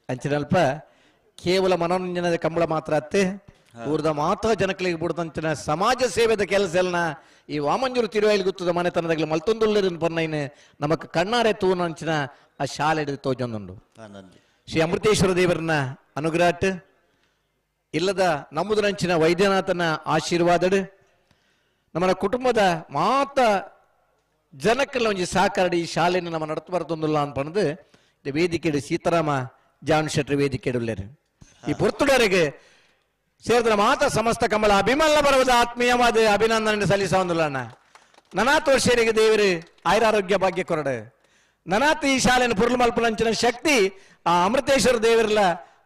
ಅಂಚಿನಲ್ಪ ಕೇವಲ ಮನೋರಂಜನದ ಕಂಬಳ ಮಾತ್ರ ಅತ್ತೆ ಊರ್ದ ಮಾತ್ರ ಜನಗಳಿಗೆ ಬಿಡದಂಚಿನ ಸಮಾಜ ಸೇವೆದ ಕೆಲಸ ಎಲ್ಲ ಈ ವಾಮಂಜೂರು ತಿರುವಾಯಿಲ್ ಗುತ್ತದ ಮನೆತನದಾಗಲಿ ಮಲ್ತೊಂದುಳ್ಳರಿನ ಪನ್ನೈನ ನಮಕ್ ಕಣ್ಣಾರೆ ತೂನಂಚಿನ ಆ ಶಾಲೆ ತೋಜೊಂದುಂಡು ಶ್ರೀ ಅಮೃತೇಶ್ವರ ದೇವರನ್ನ ಅನುಗ್ರಹ ಇಲ್ಲದ ನಮ್ಮುದರಂಚಿನ ವೈದ್ಯನಾಥನ ಆಶೀರ್ವಾದಡ್ ನಮ್ಮ ಕುಟುಂಬದ ಮಾತ ಜನಕ್ಕೆಲ್ಲ ಒಂಜಿ ಸಹಕಾರ ಈ ಶಾಲೆಯನ್ನು ನಮ್ಮ ನಡತಬಾರ್ದೊಂದಿಲ್ಲ ಅಂತ ಪಣದು ವೇದಿಕೆ ಸೀತಾರಾಮ ಜಾನ್ ಶೆಟ್ಟಿ ವೇದಿಕೆ ಈ ಪೊರ್ತುಡರಿಗೆ ಸೇರಿದ ಮಾತ ಸಮಸ್ತ ಕಮಲ ಅಭಿಮಲ್ಲ ಬರುವುದು ಆತ್ಮೀಯವಾದ ಅಭಿನಂದನೆ ಸಲ್ಲಿಸೋದಿಲ್ಲ ನನಾತ್ ವರ್ಷರಿಗೆ ದೇವರು ಆಯುರಾರೋಗ್ಯ ಭಾಗ್ಯ ಕೊರಡು ನನಾತ್ ಈ ಶಾಲೆಯನ್ನು ಪುರುಳು ಮಲ್ಪನಂಚಿನ ಶಕ್ತಿ ಆ ಅಮೃತೇಶ್ವರ ದೇವರಲ್ಲ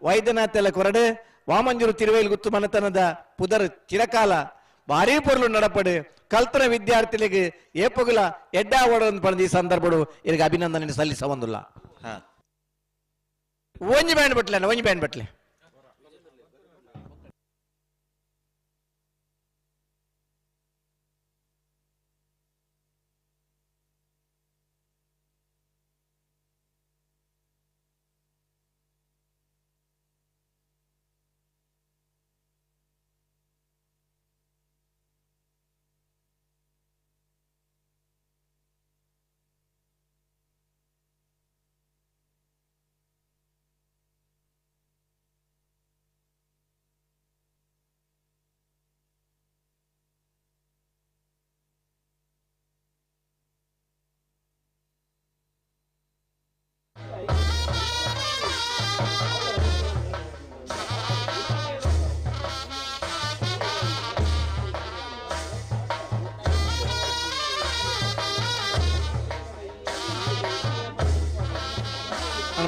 ವೈದ್ಯನಾಥ ಎಲ್ಲ ಕೊರಡು ವಾಮಂಜೂರು ತಿರುವೇಲಿ ಗುತ್ತು ಮನೆತನದ ಪುದರ್ ಚಿರಕಾಲ ಭಾರಿ ಪೊರ್ಲು ನಡಪಡು ಕಲ್ತನ ವಿದ್ಯಾರ್ಥಿಗಳಿಗೆ ಏಪುಗಳ ಎಡ್ಡ ಓಡೋದು ಪಡೆದ ಈ ಸಂದರ್ಭಡು ಇದಕ್ಕೆ ಅಭಿನಂದನೆ ಸಲ್ಲಿಸವಂದಿಲ್ಲ ಒಂಜಿ ಬ್ಯಾಂಡ್ ಬಟ್ಲೆ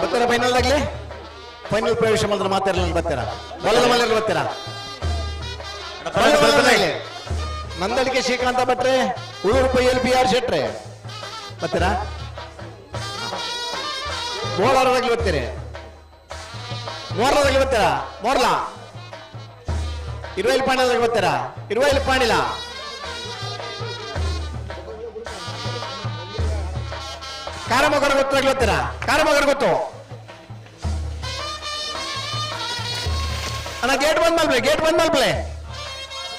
ಬರ್ತಾರ ಫೈನಲ್ ಆಗ್ಲಿ ಫೈನಲ್ ಪ್ರವೇಶ ಮಾಡಿದ್ರೆ ಮಾತಾಡಲ್ಲ ಬರ್ತಾರ ಬಲದ ಮಲೆ ಬರ್ತಾರ ನಂದಳಿಕೆ ಶ್ರೀಕಾಂತ ಭಟ್ರೆ ಉಳೂರು ಪೈಯಲ್ಲಿ PR ಶೆಟ್ರೆ ಬರ್ತೀರಾ ಮೋಳಾರದಾಗ್ಲಿ ಬರ್ತೀರಿ ಮೋರ್ಲಾದಾಗ್ಲಿ ಬರ್ತೀರಾ ಮೋರ್ಲಾ ಇರುವೈಲ್ ಪಾಣಿಲಾಗಿ ಬರ್ತೀರಾ ಇರುವೈಲ್ ಪಾಣಿಲ ಕಾರಮಗರ ಗೊತ್ತಾಗ್ಲಿ ಬರ್ತೀರಾ ಕಾರಮಗರ ಗೊತ್ತು ಅಣ್ಣ ಗೇಟ್ ಬಂದ್ ಮಲ್ಪಲೆ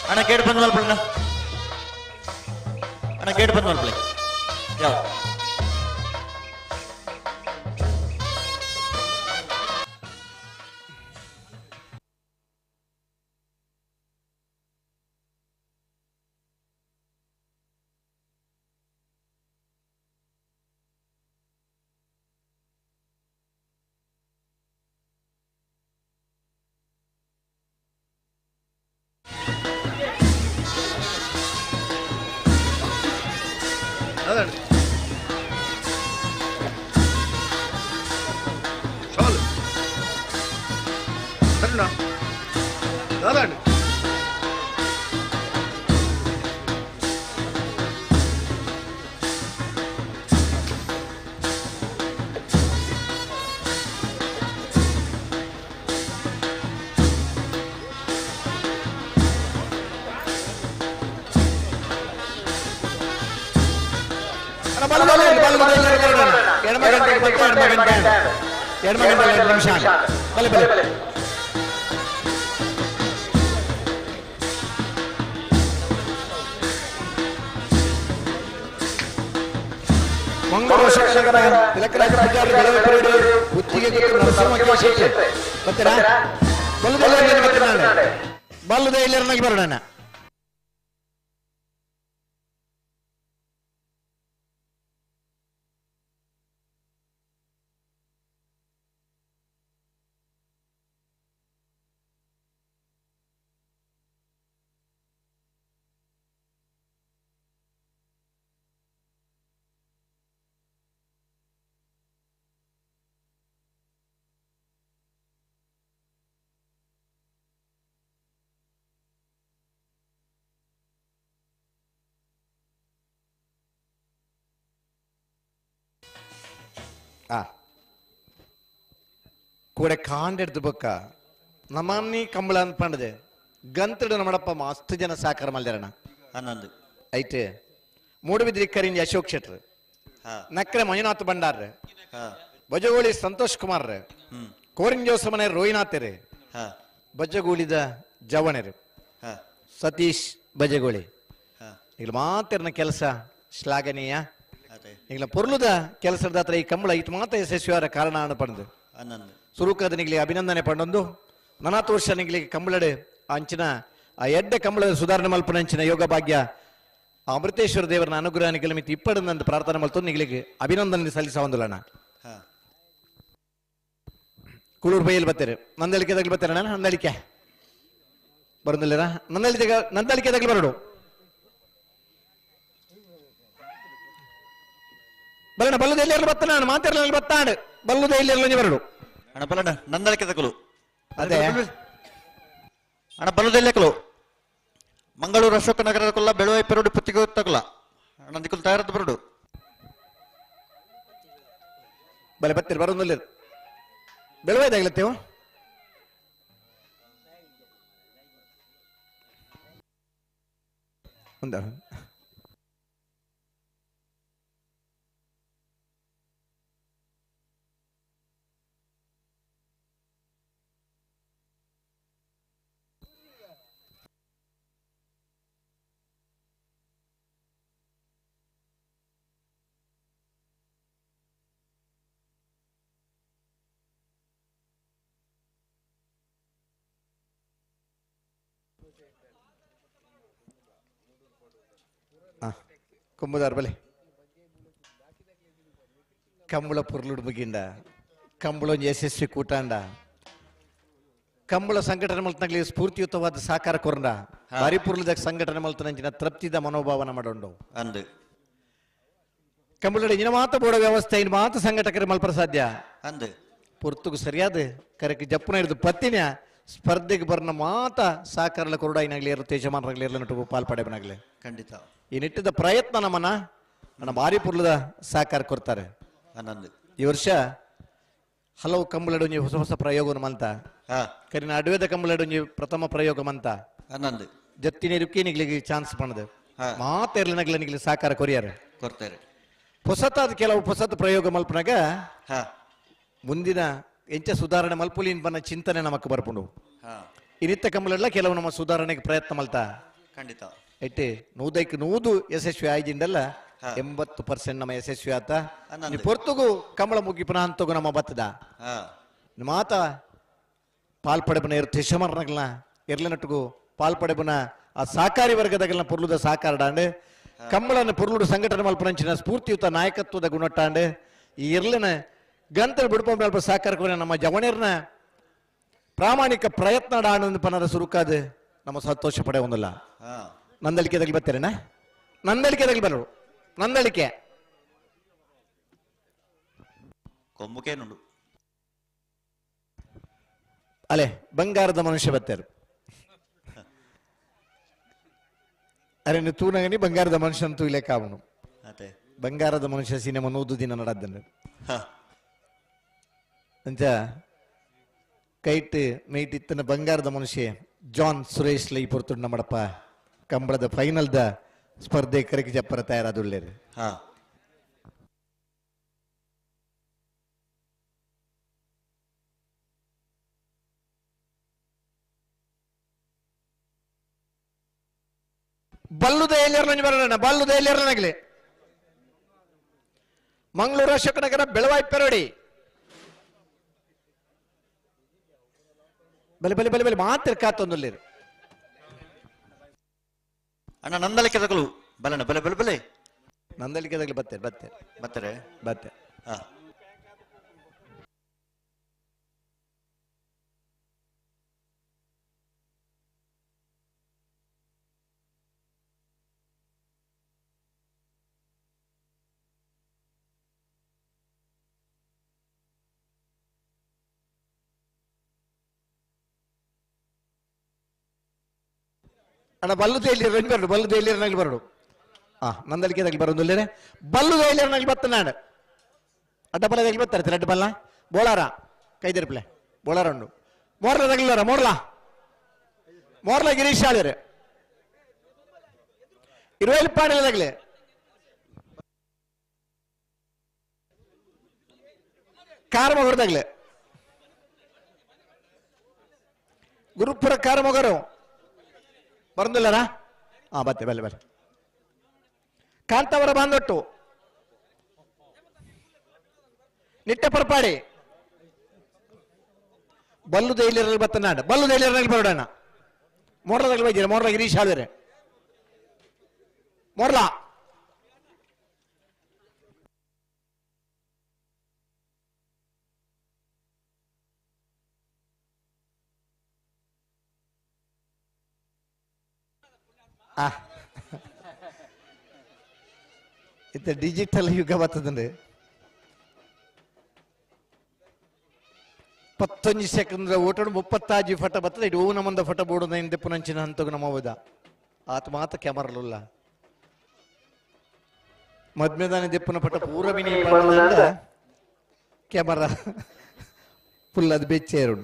ಅಣ್ಣ ಗೇಟ್ ಬಂದ್ ಮಲ್ಪಣ್ಣ ಅಣ್ಣ ಗೇಟ್ ಬಂದ್ ಮಲ್ಪಲೆ ಯಾವ ಮಂಗಳೂರು ಶಿಕ್ಷಕರ ತಿಲಕರಾಜ ಪೂಜಾರಿ ಬೆಳವಪುರಡು ಉಚ್ಚಿಗೆ ನರಸಿಂಹ ಶೆಟ್ಟಿ ಬರ್ತೀರಾ ಬಲ್ಲುದ ಇಲ್ಲರನಾಗಿ ಬರೋಣ ಕೂಡ ಕಾಂಡೆಡ್ದು ಬೊಕ್ಕ ನಮ್ಮನ್ನಿ ಕಂಬಳ ಅನ್ಪಂಡದೆ ಗಂತಡು ನಮ್ಮಡಪ್ಪ ಮಸ್ತ್ ಜನ ಸಾಕಾರ ಮಲ್ದಾರಣ ಹನ್ನೊಂದು ಐತೆ ಮೂಡುಬಿದ್ರಿ ಕರಿಂಜಿ ಅಶೋಕ್ ಶೆಟ್ರ್ ನಕ್ರೆ ಮಂಜುನಾಥ್ ಭಂಡಾರ್ ಬಜಗೋಳಿ ಸಂತೋಷ್ ಕುಮಾರ್ ಕೋರಿಂಜೋಸ ಮನೆ ರೋಹಿನಾಥ್ ರೇ ಬಜ್ಜಗೂಳಿದ ಜವಣರು ಸತೀಶ್ ಬಜಗೋಳಿ ಈಗ ಮಾತಿರನ ಕೆಲಸ ಶ್ಲಾಘನೀಯ ಈಗ ಪೊರ್ಲುದ ಕೆಲಸದ ಹತ್ರ ಈ ಕಂಬಳ ಇಟ್ ಮಾತ್ರ ಯಶಸ್ವಿಯಾದ ಕಾರಣ ಪಡೆದು ಸುರುಕದ ನಿಗ್ಲಿ ಅಭಿನಂದನೆ ಪಂಡೊಂದು ನನಾತು ವರ್ಷ ನಿಗ್ಲಿಗೆ ಕಂಬಳಡೆ ಅಂಚಿನ ಆ ಎಡ್ಡೆ ಕಂಬಳದ ಸುಧಾರಣೆ ಮಲ್ಪನ ಅಂಚಿನ ಯೋಗ ಭಾಗ್ಯ ಅಮೃತೇಶ್ವರ ದೇವರನ ಅನುಗ್ರಹ ನಿಗಲ ಮಿತಿ ಇಪ್ಪಡಂದು ಪ್ರಾರ್ಥನೆ ಮಲ್ತು ನಿಗ್ಲಿಗೆ ಅಭಿನಂದನೆ ಸಲ್ಲಿಸವಂದುಲಣ್ಣ ಕುಳೂರು ಬೈಯಲ್ಲಿ ಬರ್ತಾರೆ ನಂದಳಿಕೆದಾಗ್ಲಿ ಬರ್ತಾರೆ ನಾನು ನಂದಳಿಕೆ ಬರೋದಿಲ್ಲರ ನಂದಳಿಕೆದಾಗ್ಲಿ ಬರೋಡು ಬರೋಣ ಬಲ್ಲುದ ಎಲ್ಲಿ ಬರ್ತಾನೆ ನಾನು ಮಾತಾಡಲಿ ಬರ್ತಾನೆ ಬಲ್ಲುದ ಎಲ್ಲಿ ಬರೋಡು ಅಣ್ಣ ಬಲ್ಲಣ್ಣ ನಂದಳಿಕೆ ತಕಲು ಅದೇ ಅಣ್ಣ ಬಲ್ಲುದ ಎಲ್ಲೆಕ್ಕಲು ಮಂಗಳೂರು ಅಶೋಕ ನಗರದ ಕೊಲ್ಲ ಬೆಳುವೈ ಪೆರಡು ಪುತ್ತಿಗೆ ತಗೊಲ್ಲ ನಂದಿಕುಲ್ ತಯಾರದ ಬರಡು ಬಲೆ ಬತ್ತಿರ ಬರೋದಿಲ್ಲ ಬೆಳವೈದಾಗ್ಲತ್ತೇವ ಒಂದ ಕೊಂಬುದಾರ್ ಬಲೆ ಕಂಬಳ ಪುರ್ಲುಡ್ ಮುಗಿಂಡ ಕಂಬಳ ಯಶಸ್ವಿ ಕೂಟಾಂಡ ಕಂಬಳ ಸಂಘಟನೆ ಮಲ್ತನಾಗ್ಲಿ ಸ್ಫೂರ್ತಿಯುತವಾದ ಸಾಕಾರ ಕೊರಂಡ ಬಾರಿ ಪುರ್ಲದಾಗ ಸಂಘಟನೆ ಮಲ್ತನಂಚಿನ ತೃಪ್ತಿದ ಮನೋಭಾವನ ಮಾಡೋಂಡು ಅಂದು ಕಂಬಳ ಇನ್ನ ಮಾತ ಬೋಡ ವ್ಯವಸ್ಥೆ ಇನ್ನು ಮಾತ ಸಂಘಟಕರ ಮಲ್ಪರ ಸಾಧ್ಯ ಅಂದು ಪುರ್ತುಗು ಸರಿಯಾದ ಕರೆಕ್ಟ್ ಜಪ್ಪನ ಹಿಡಿದು ಪತ್ತಿನ ಸ್ಪರ್ಧೆಗೆ ಬರ್ನ ಮಾತ ಸಾಕಾರಲ ಕೊರಡಾಯಿನಾಗ್ಲಿ ಇರೋ ತೇಜಮಾನರಾಗ್ಲಿ ಇರಲಿ ನಟು ಪಾಲ್ಪಡೆಬನಾಗ್ಲಿ ಖಂಡಿತ ಈ ನಿಟ್ಟಿದ ಪ್ರಯತ್ನ ನಮ್ಮನ್ನ ನನ್ನ ಭಾರಿ ಪುರ್ಲದ ಸಾಕಾರ ಕೊಡ್ತಾರೆ ಆನಂದ್ ಈ ವರ್ಷ ಹಲವು ಕಂಬಳಡೊಂಜಿ ಹೊಸ ಹೊಸ ಪ್ರಯೋಗಮಂತ ಕರಿನ ಅಡ್ವೇದ ಕಂಬಳಡೊಂಜಿ ಪ್ರಥಮ ಪ್ರಯೋಗಮಂತ ಆನಂದ್ ಜತ್ತಿನ ರುಕಿನಿಗ್ಲಿಗೆ ಚಾನ್ಸ್ ಪಣದು ಮಾತೆರ್ಲಿನಗ್ಲಿಗೆ ಸಾಕಾರ ಕೊರಿಯಾರ ಕೊಡ್ತಾರೆ ಹೊಸತಾದ ಕೆಲವು ಹೊಸತ ಪ್ರಯೋಗ ಮಲ್ಪನಾಗ ಮುಂದಿನ ಎಂಚ ಸುಧಾರಣೆ ಮಲ್ಪುಲಿನ್ ಬನ್ನ ಚಿಂತನೆ ನಮಕ್ ಬರ್ಪುಂಡು ಇನಿತ್ತ ಕಂಬಳೆಲ್ಲ ಕೆಲವು ನಮ್ಮ ಸುಧಾರಣೆಗೆ ಪ್ರಯತ್ನ ಮಲ್ತ ಖಂಡಿತ ಎಟ್ಟೆ 100ಕ್ಕೆ 100 ಯಶಸ್ವಿ ಆಯ್ದಿಂದಲ್ಲ 80% ನಮ್ಮ ಯಶಸ್ವಿ ಆತ ಪೊರ್ತುಗು ಕಂಬಳ ಮುಗಿಪನ ಅಂತಗು ನಮ್ಮ ಬತ್ತದ ಮಾತ ಪಾಲ್ಪಡೆಬನ ಇರು ತಿಶಮರ್ನಗಲ್ನ ಇರ್ಲನಟ್ಟುಗು ಪಾಲ್ಪಡೆಬನ ಆ ಸಾಕಾರಿ ವರ್ಗದಗಲ್ನ ಪುರ್ಲುದ ಸಾಕಾರಡಾಂಡ್ ಕಂಬಳನ ಪುರ್ಲುಡು ಸಂಘಟನೆ ಮಲ್ಪನಂಚಿನ ಸ್ಫೂರ್ತಿಯುತ ನಾಯಕತ್ವದ ಗುಣಟ್ಟಾಂಡ್ ಈ ಇರ್ಲಿನ ಗಂತಲು ಬಿಡ್ಪ ಸಾಕಾರ ಕೊನೆ ನಮ್ಮ ಜವಣಿಯರ್ನ ಪ್ರಾಮಾಣಿಕ ಪ್ರಯತ್ನ ಆನಂದ ಪನರ ಸುರುಕಾದ ನಮ್ಮ ಸಂತೋಷ ಪಡೆ ಒಂದಲ್ಲ ನಂದಳಿಕೆದಾಗಿ ಬರ್ತಾರೇನ ನಂದಳಿಕೆದಾಗಿ ಬರೋರು ನಂದಳಿಕೆ ಕೊಂಬುಕೇನುಂಡು ಅಲೆ ಬಂಗಾರದ ಮನುಷ್ಯ ಬರ್ತಾರು ಅರೆ ನೀವು ತೂನಗನಿ ಬಂಗಾರದ ಮನುಷ್ಯನ ತೂಯ್ಲೆಕ್ಕ ಅವನು ಬಂಗಾರದ ಮನುಷ್ಯ ಸಿನಿಮಾ 100 ದಿನ ನಡದ್ದನ್ನು ಅಂಚ ಕೈಟ್ ಮೈಟ್ ಇತ್ತನ ಬಂಗಾರದ ಮನುಷ್ಯ ಜಾನ್ ಸುರೇಶ್ ಲೈ ಪೊರ್ತುಂಡು ನಮ್ಮಡಪ್ಪ ಕಂಬಳದ ಫೈನಲ್ದ ಸ್ಪರ್ಧೆ ಕರೆಗೆ ಜಪ್ಪರ ತಯಾರಾದುಳ್ಳೇರು ಬಲ್ಲುದ ಎಲ್ಲಿಯರ್ನ ಬರೋಣ ಬಲ್ಲುದ ಎಲ್ಲಿಯರ್ನಾಗ್ಲಿ ಮಂಗಳೂರು ಅಶೋಕ ನಗರ ಬೆಳವಾಯಿ ಪೆರೋಡಿ ಬಲೆ ಬಲೆ ಬಲೆ ಬಲೆ ಮಾತ್ರ ಕಾತೊಂದುಲ್ಲೇರು ಅಣ್ಣ ನಂದಳಿಕೆದಗಳು ಬಲನ ಬಲೆ ಬಲೆ ಬಲೆ ನಂದಳಿಕೆದಾಗಲಿ ಬರ್ತಾರೆ ಅಣ್ಣ ಬಲ್ಲುದೇಲಿ ಬರೋಡು ಬಲ್ಲುದೇಲಿಯರ್ನಾಗ್ಲಿ ಬರೋಡು ನಂದಳಿಕೆದಾಗಲಿ ಬರೋದಿಲ್ಲೇ ಬಲ್ಲುದೇಲಿಯರ್ನಾಗ್ಲಿ ಬತ್ತನಾಡು ಅಡ್ಡ ಬಲ್ಲದಾಗಲಿ ಬರ್ತಾರೆ ಅಡ್ಡ ಬಲ್ಲ ಬೋಳಾರ ಕೈದಿರ್ಪ್ಲೆ ಬೋಳಾರ ಉಂಡು ಮೋರ್ಲದಾಗ್ಲಿಲ್ಲ ಮೋರ್ಲ ಗಿರೀಶ್ ಆಳಿರು 20 ಪಾಡಿಲದಾಗ್ಲಿ ಕಾರಮಗರದಾಗ್ಲಿ ಗುರುಪುರ ಕಾರಮಗರು ಬರಂದಿಲ್ಲರ ಬತ್ತೆ ಬಲ್ಲೆ ಬಲ್ಲೆ ಕಾಂತವರ ಬಾಂದೊಟ್ಟು ನಿಟ್ಟ ಪರಪಾಡಿ ಬಲ್ಲು ದೈಲಿಯರಲ್ಲಿ ಬತ್ತನಾಡ ಬಲ್ಲು ದೈಲಿಯರಲ್ಲಿ ಬರೋಣ ಮೋರ್ಲದಾಗಲಿ ಬೈದಿರ ಮೋರ್ಲ ಗಿರೀಶ್ ಆಳಿರೆ ಮೋರ್ಲ ಇತ್ತ ಡಿಜಿಟಲ್ ಯುಗ ಬರ್ತದಂದ್ರೆ 15 ಸೆಕೆಂಡ್ ಓಟೋಡು 35 ಫಟ ಬರ್ತದೆ ಇದು ನಮ್ಮಂದ ಫಟ ಬೋರ್ಡ್ ಪುನಂಚಿನ ಹಂತಗ ನಮ್ಮ ಹೋದ ಆತ ಮಾತ ಕ್ಯಾಮರಲ್ಲ ಮದ್ಮೆದಾನೆ ದೆಪ್ಪನ ಪಟ್ಟ ಪೂರವಿನಿ ಕ್ಯಾಮರಾ ಫುಲ್ ಅದು ಬೆಚ್ಚೇರುಡು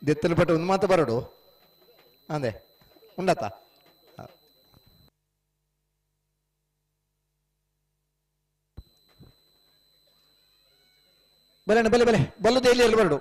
ದೆತ್ತನ ಪಟ್ಟ ಒಂದು ಮಾತು ಬರಡು ಅಂದೆ ಉಂಡತ ಬಲೆ ಬಲೆ ಬಲೆ ಬಲ್ಲುದು ಎಲ್ಲಿ ಬರಡು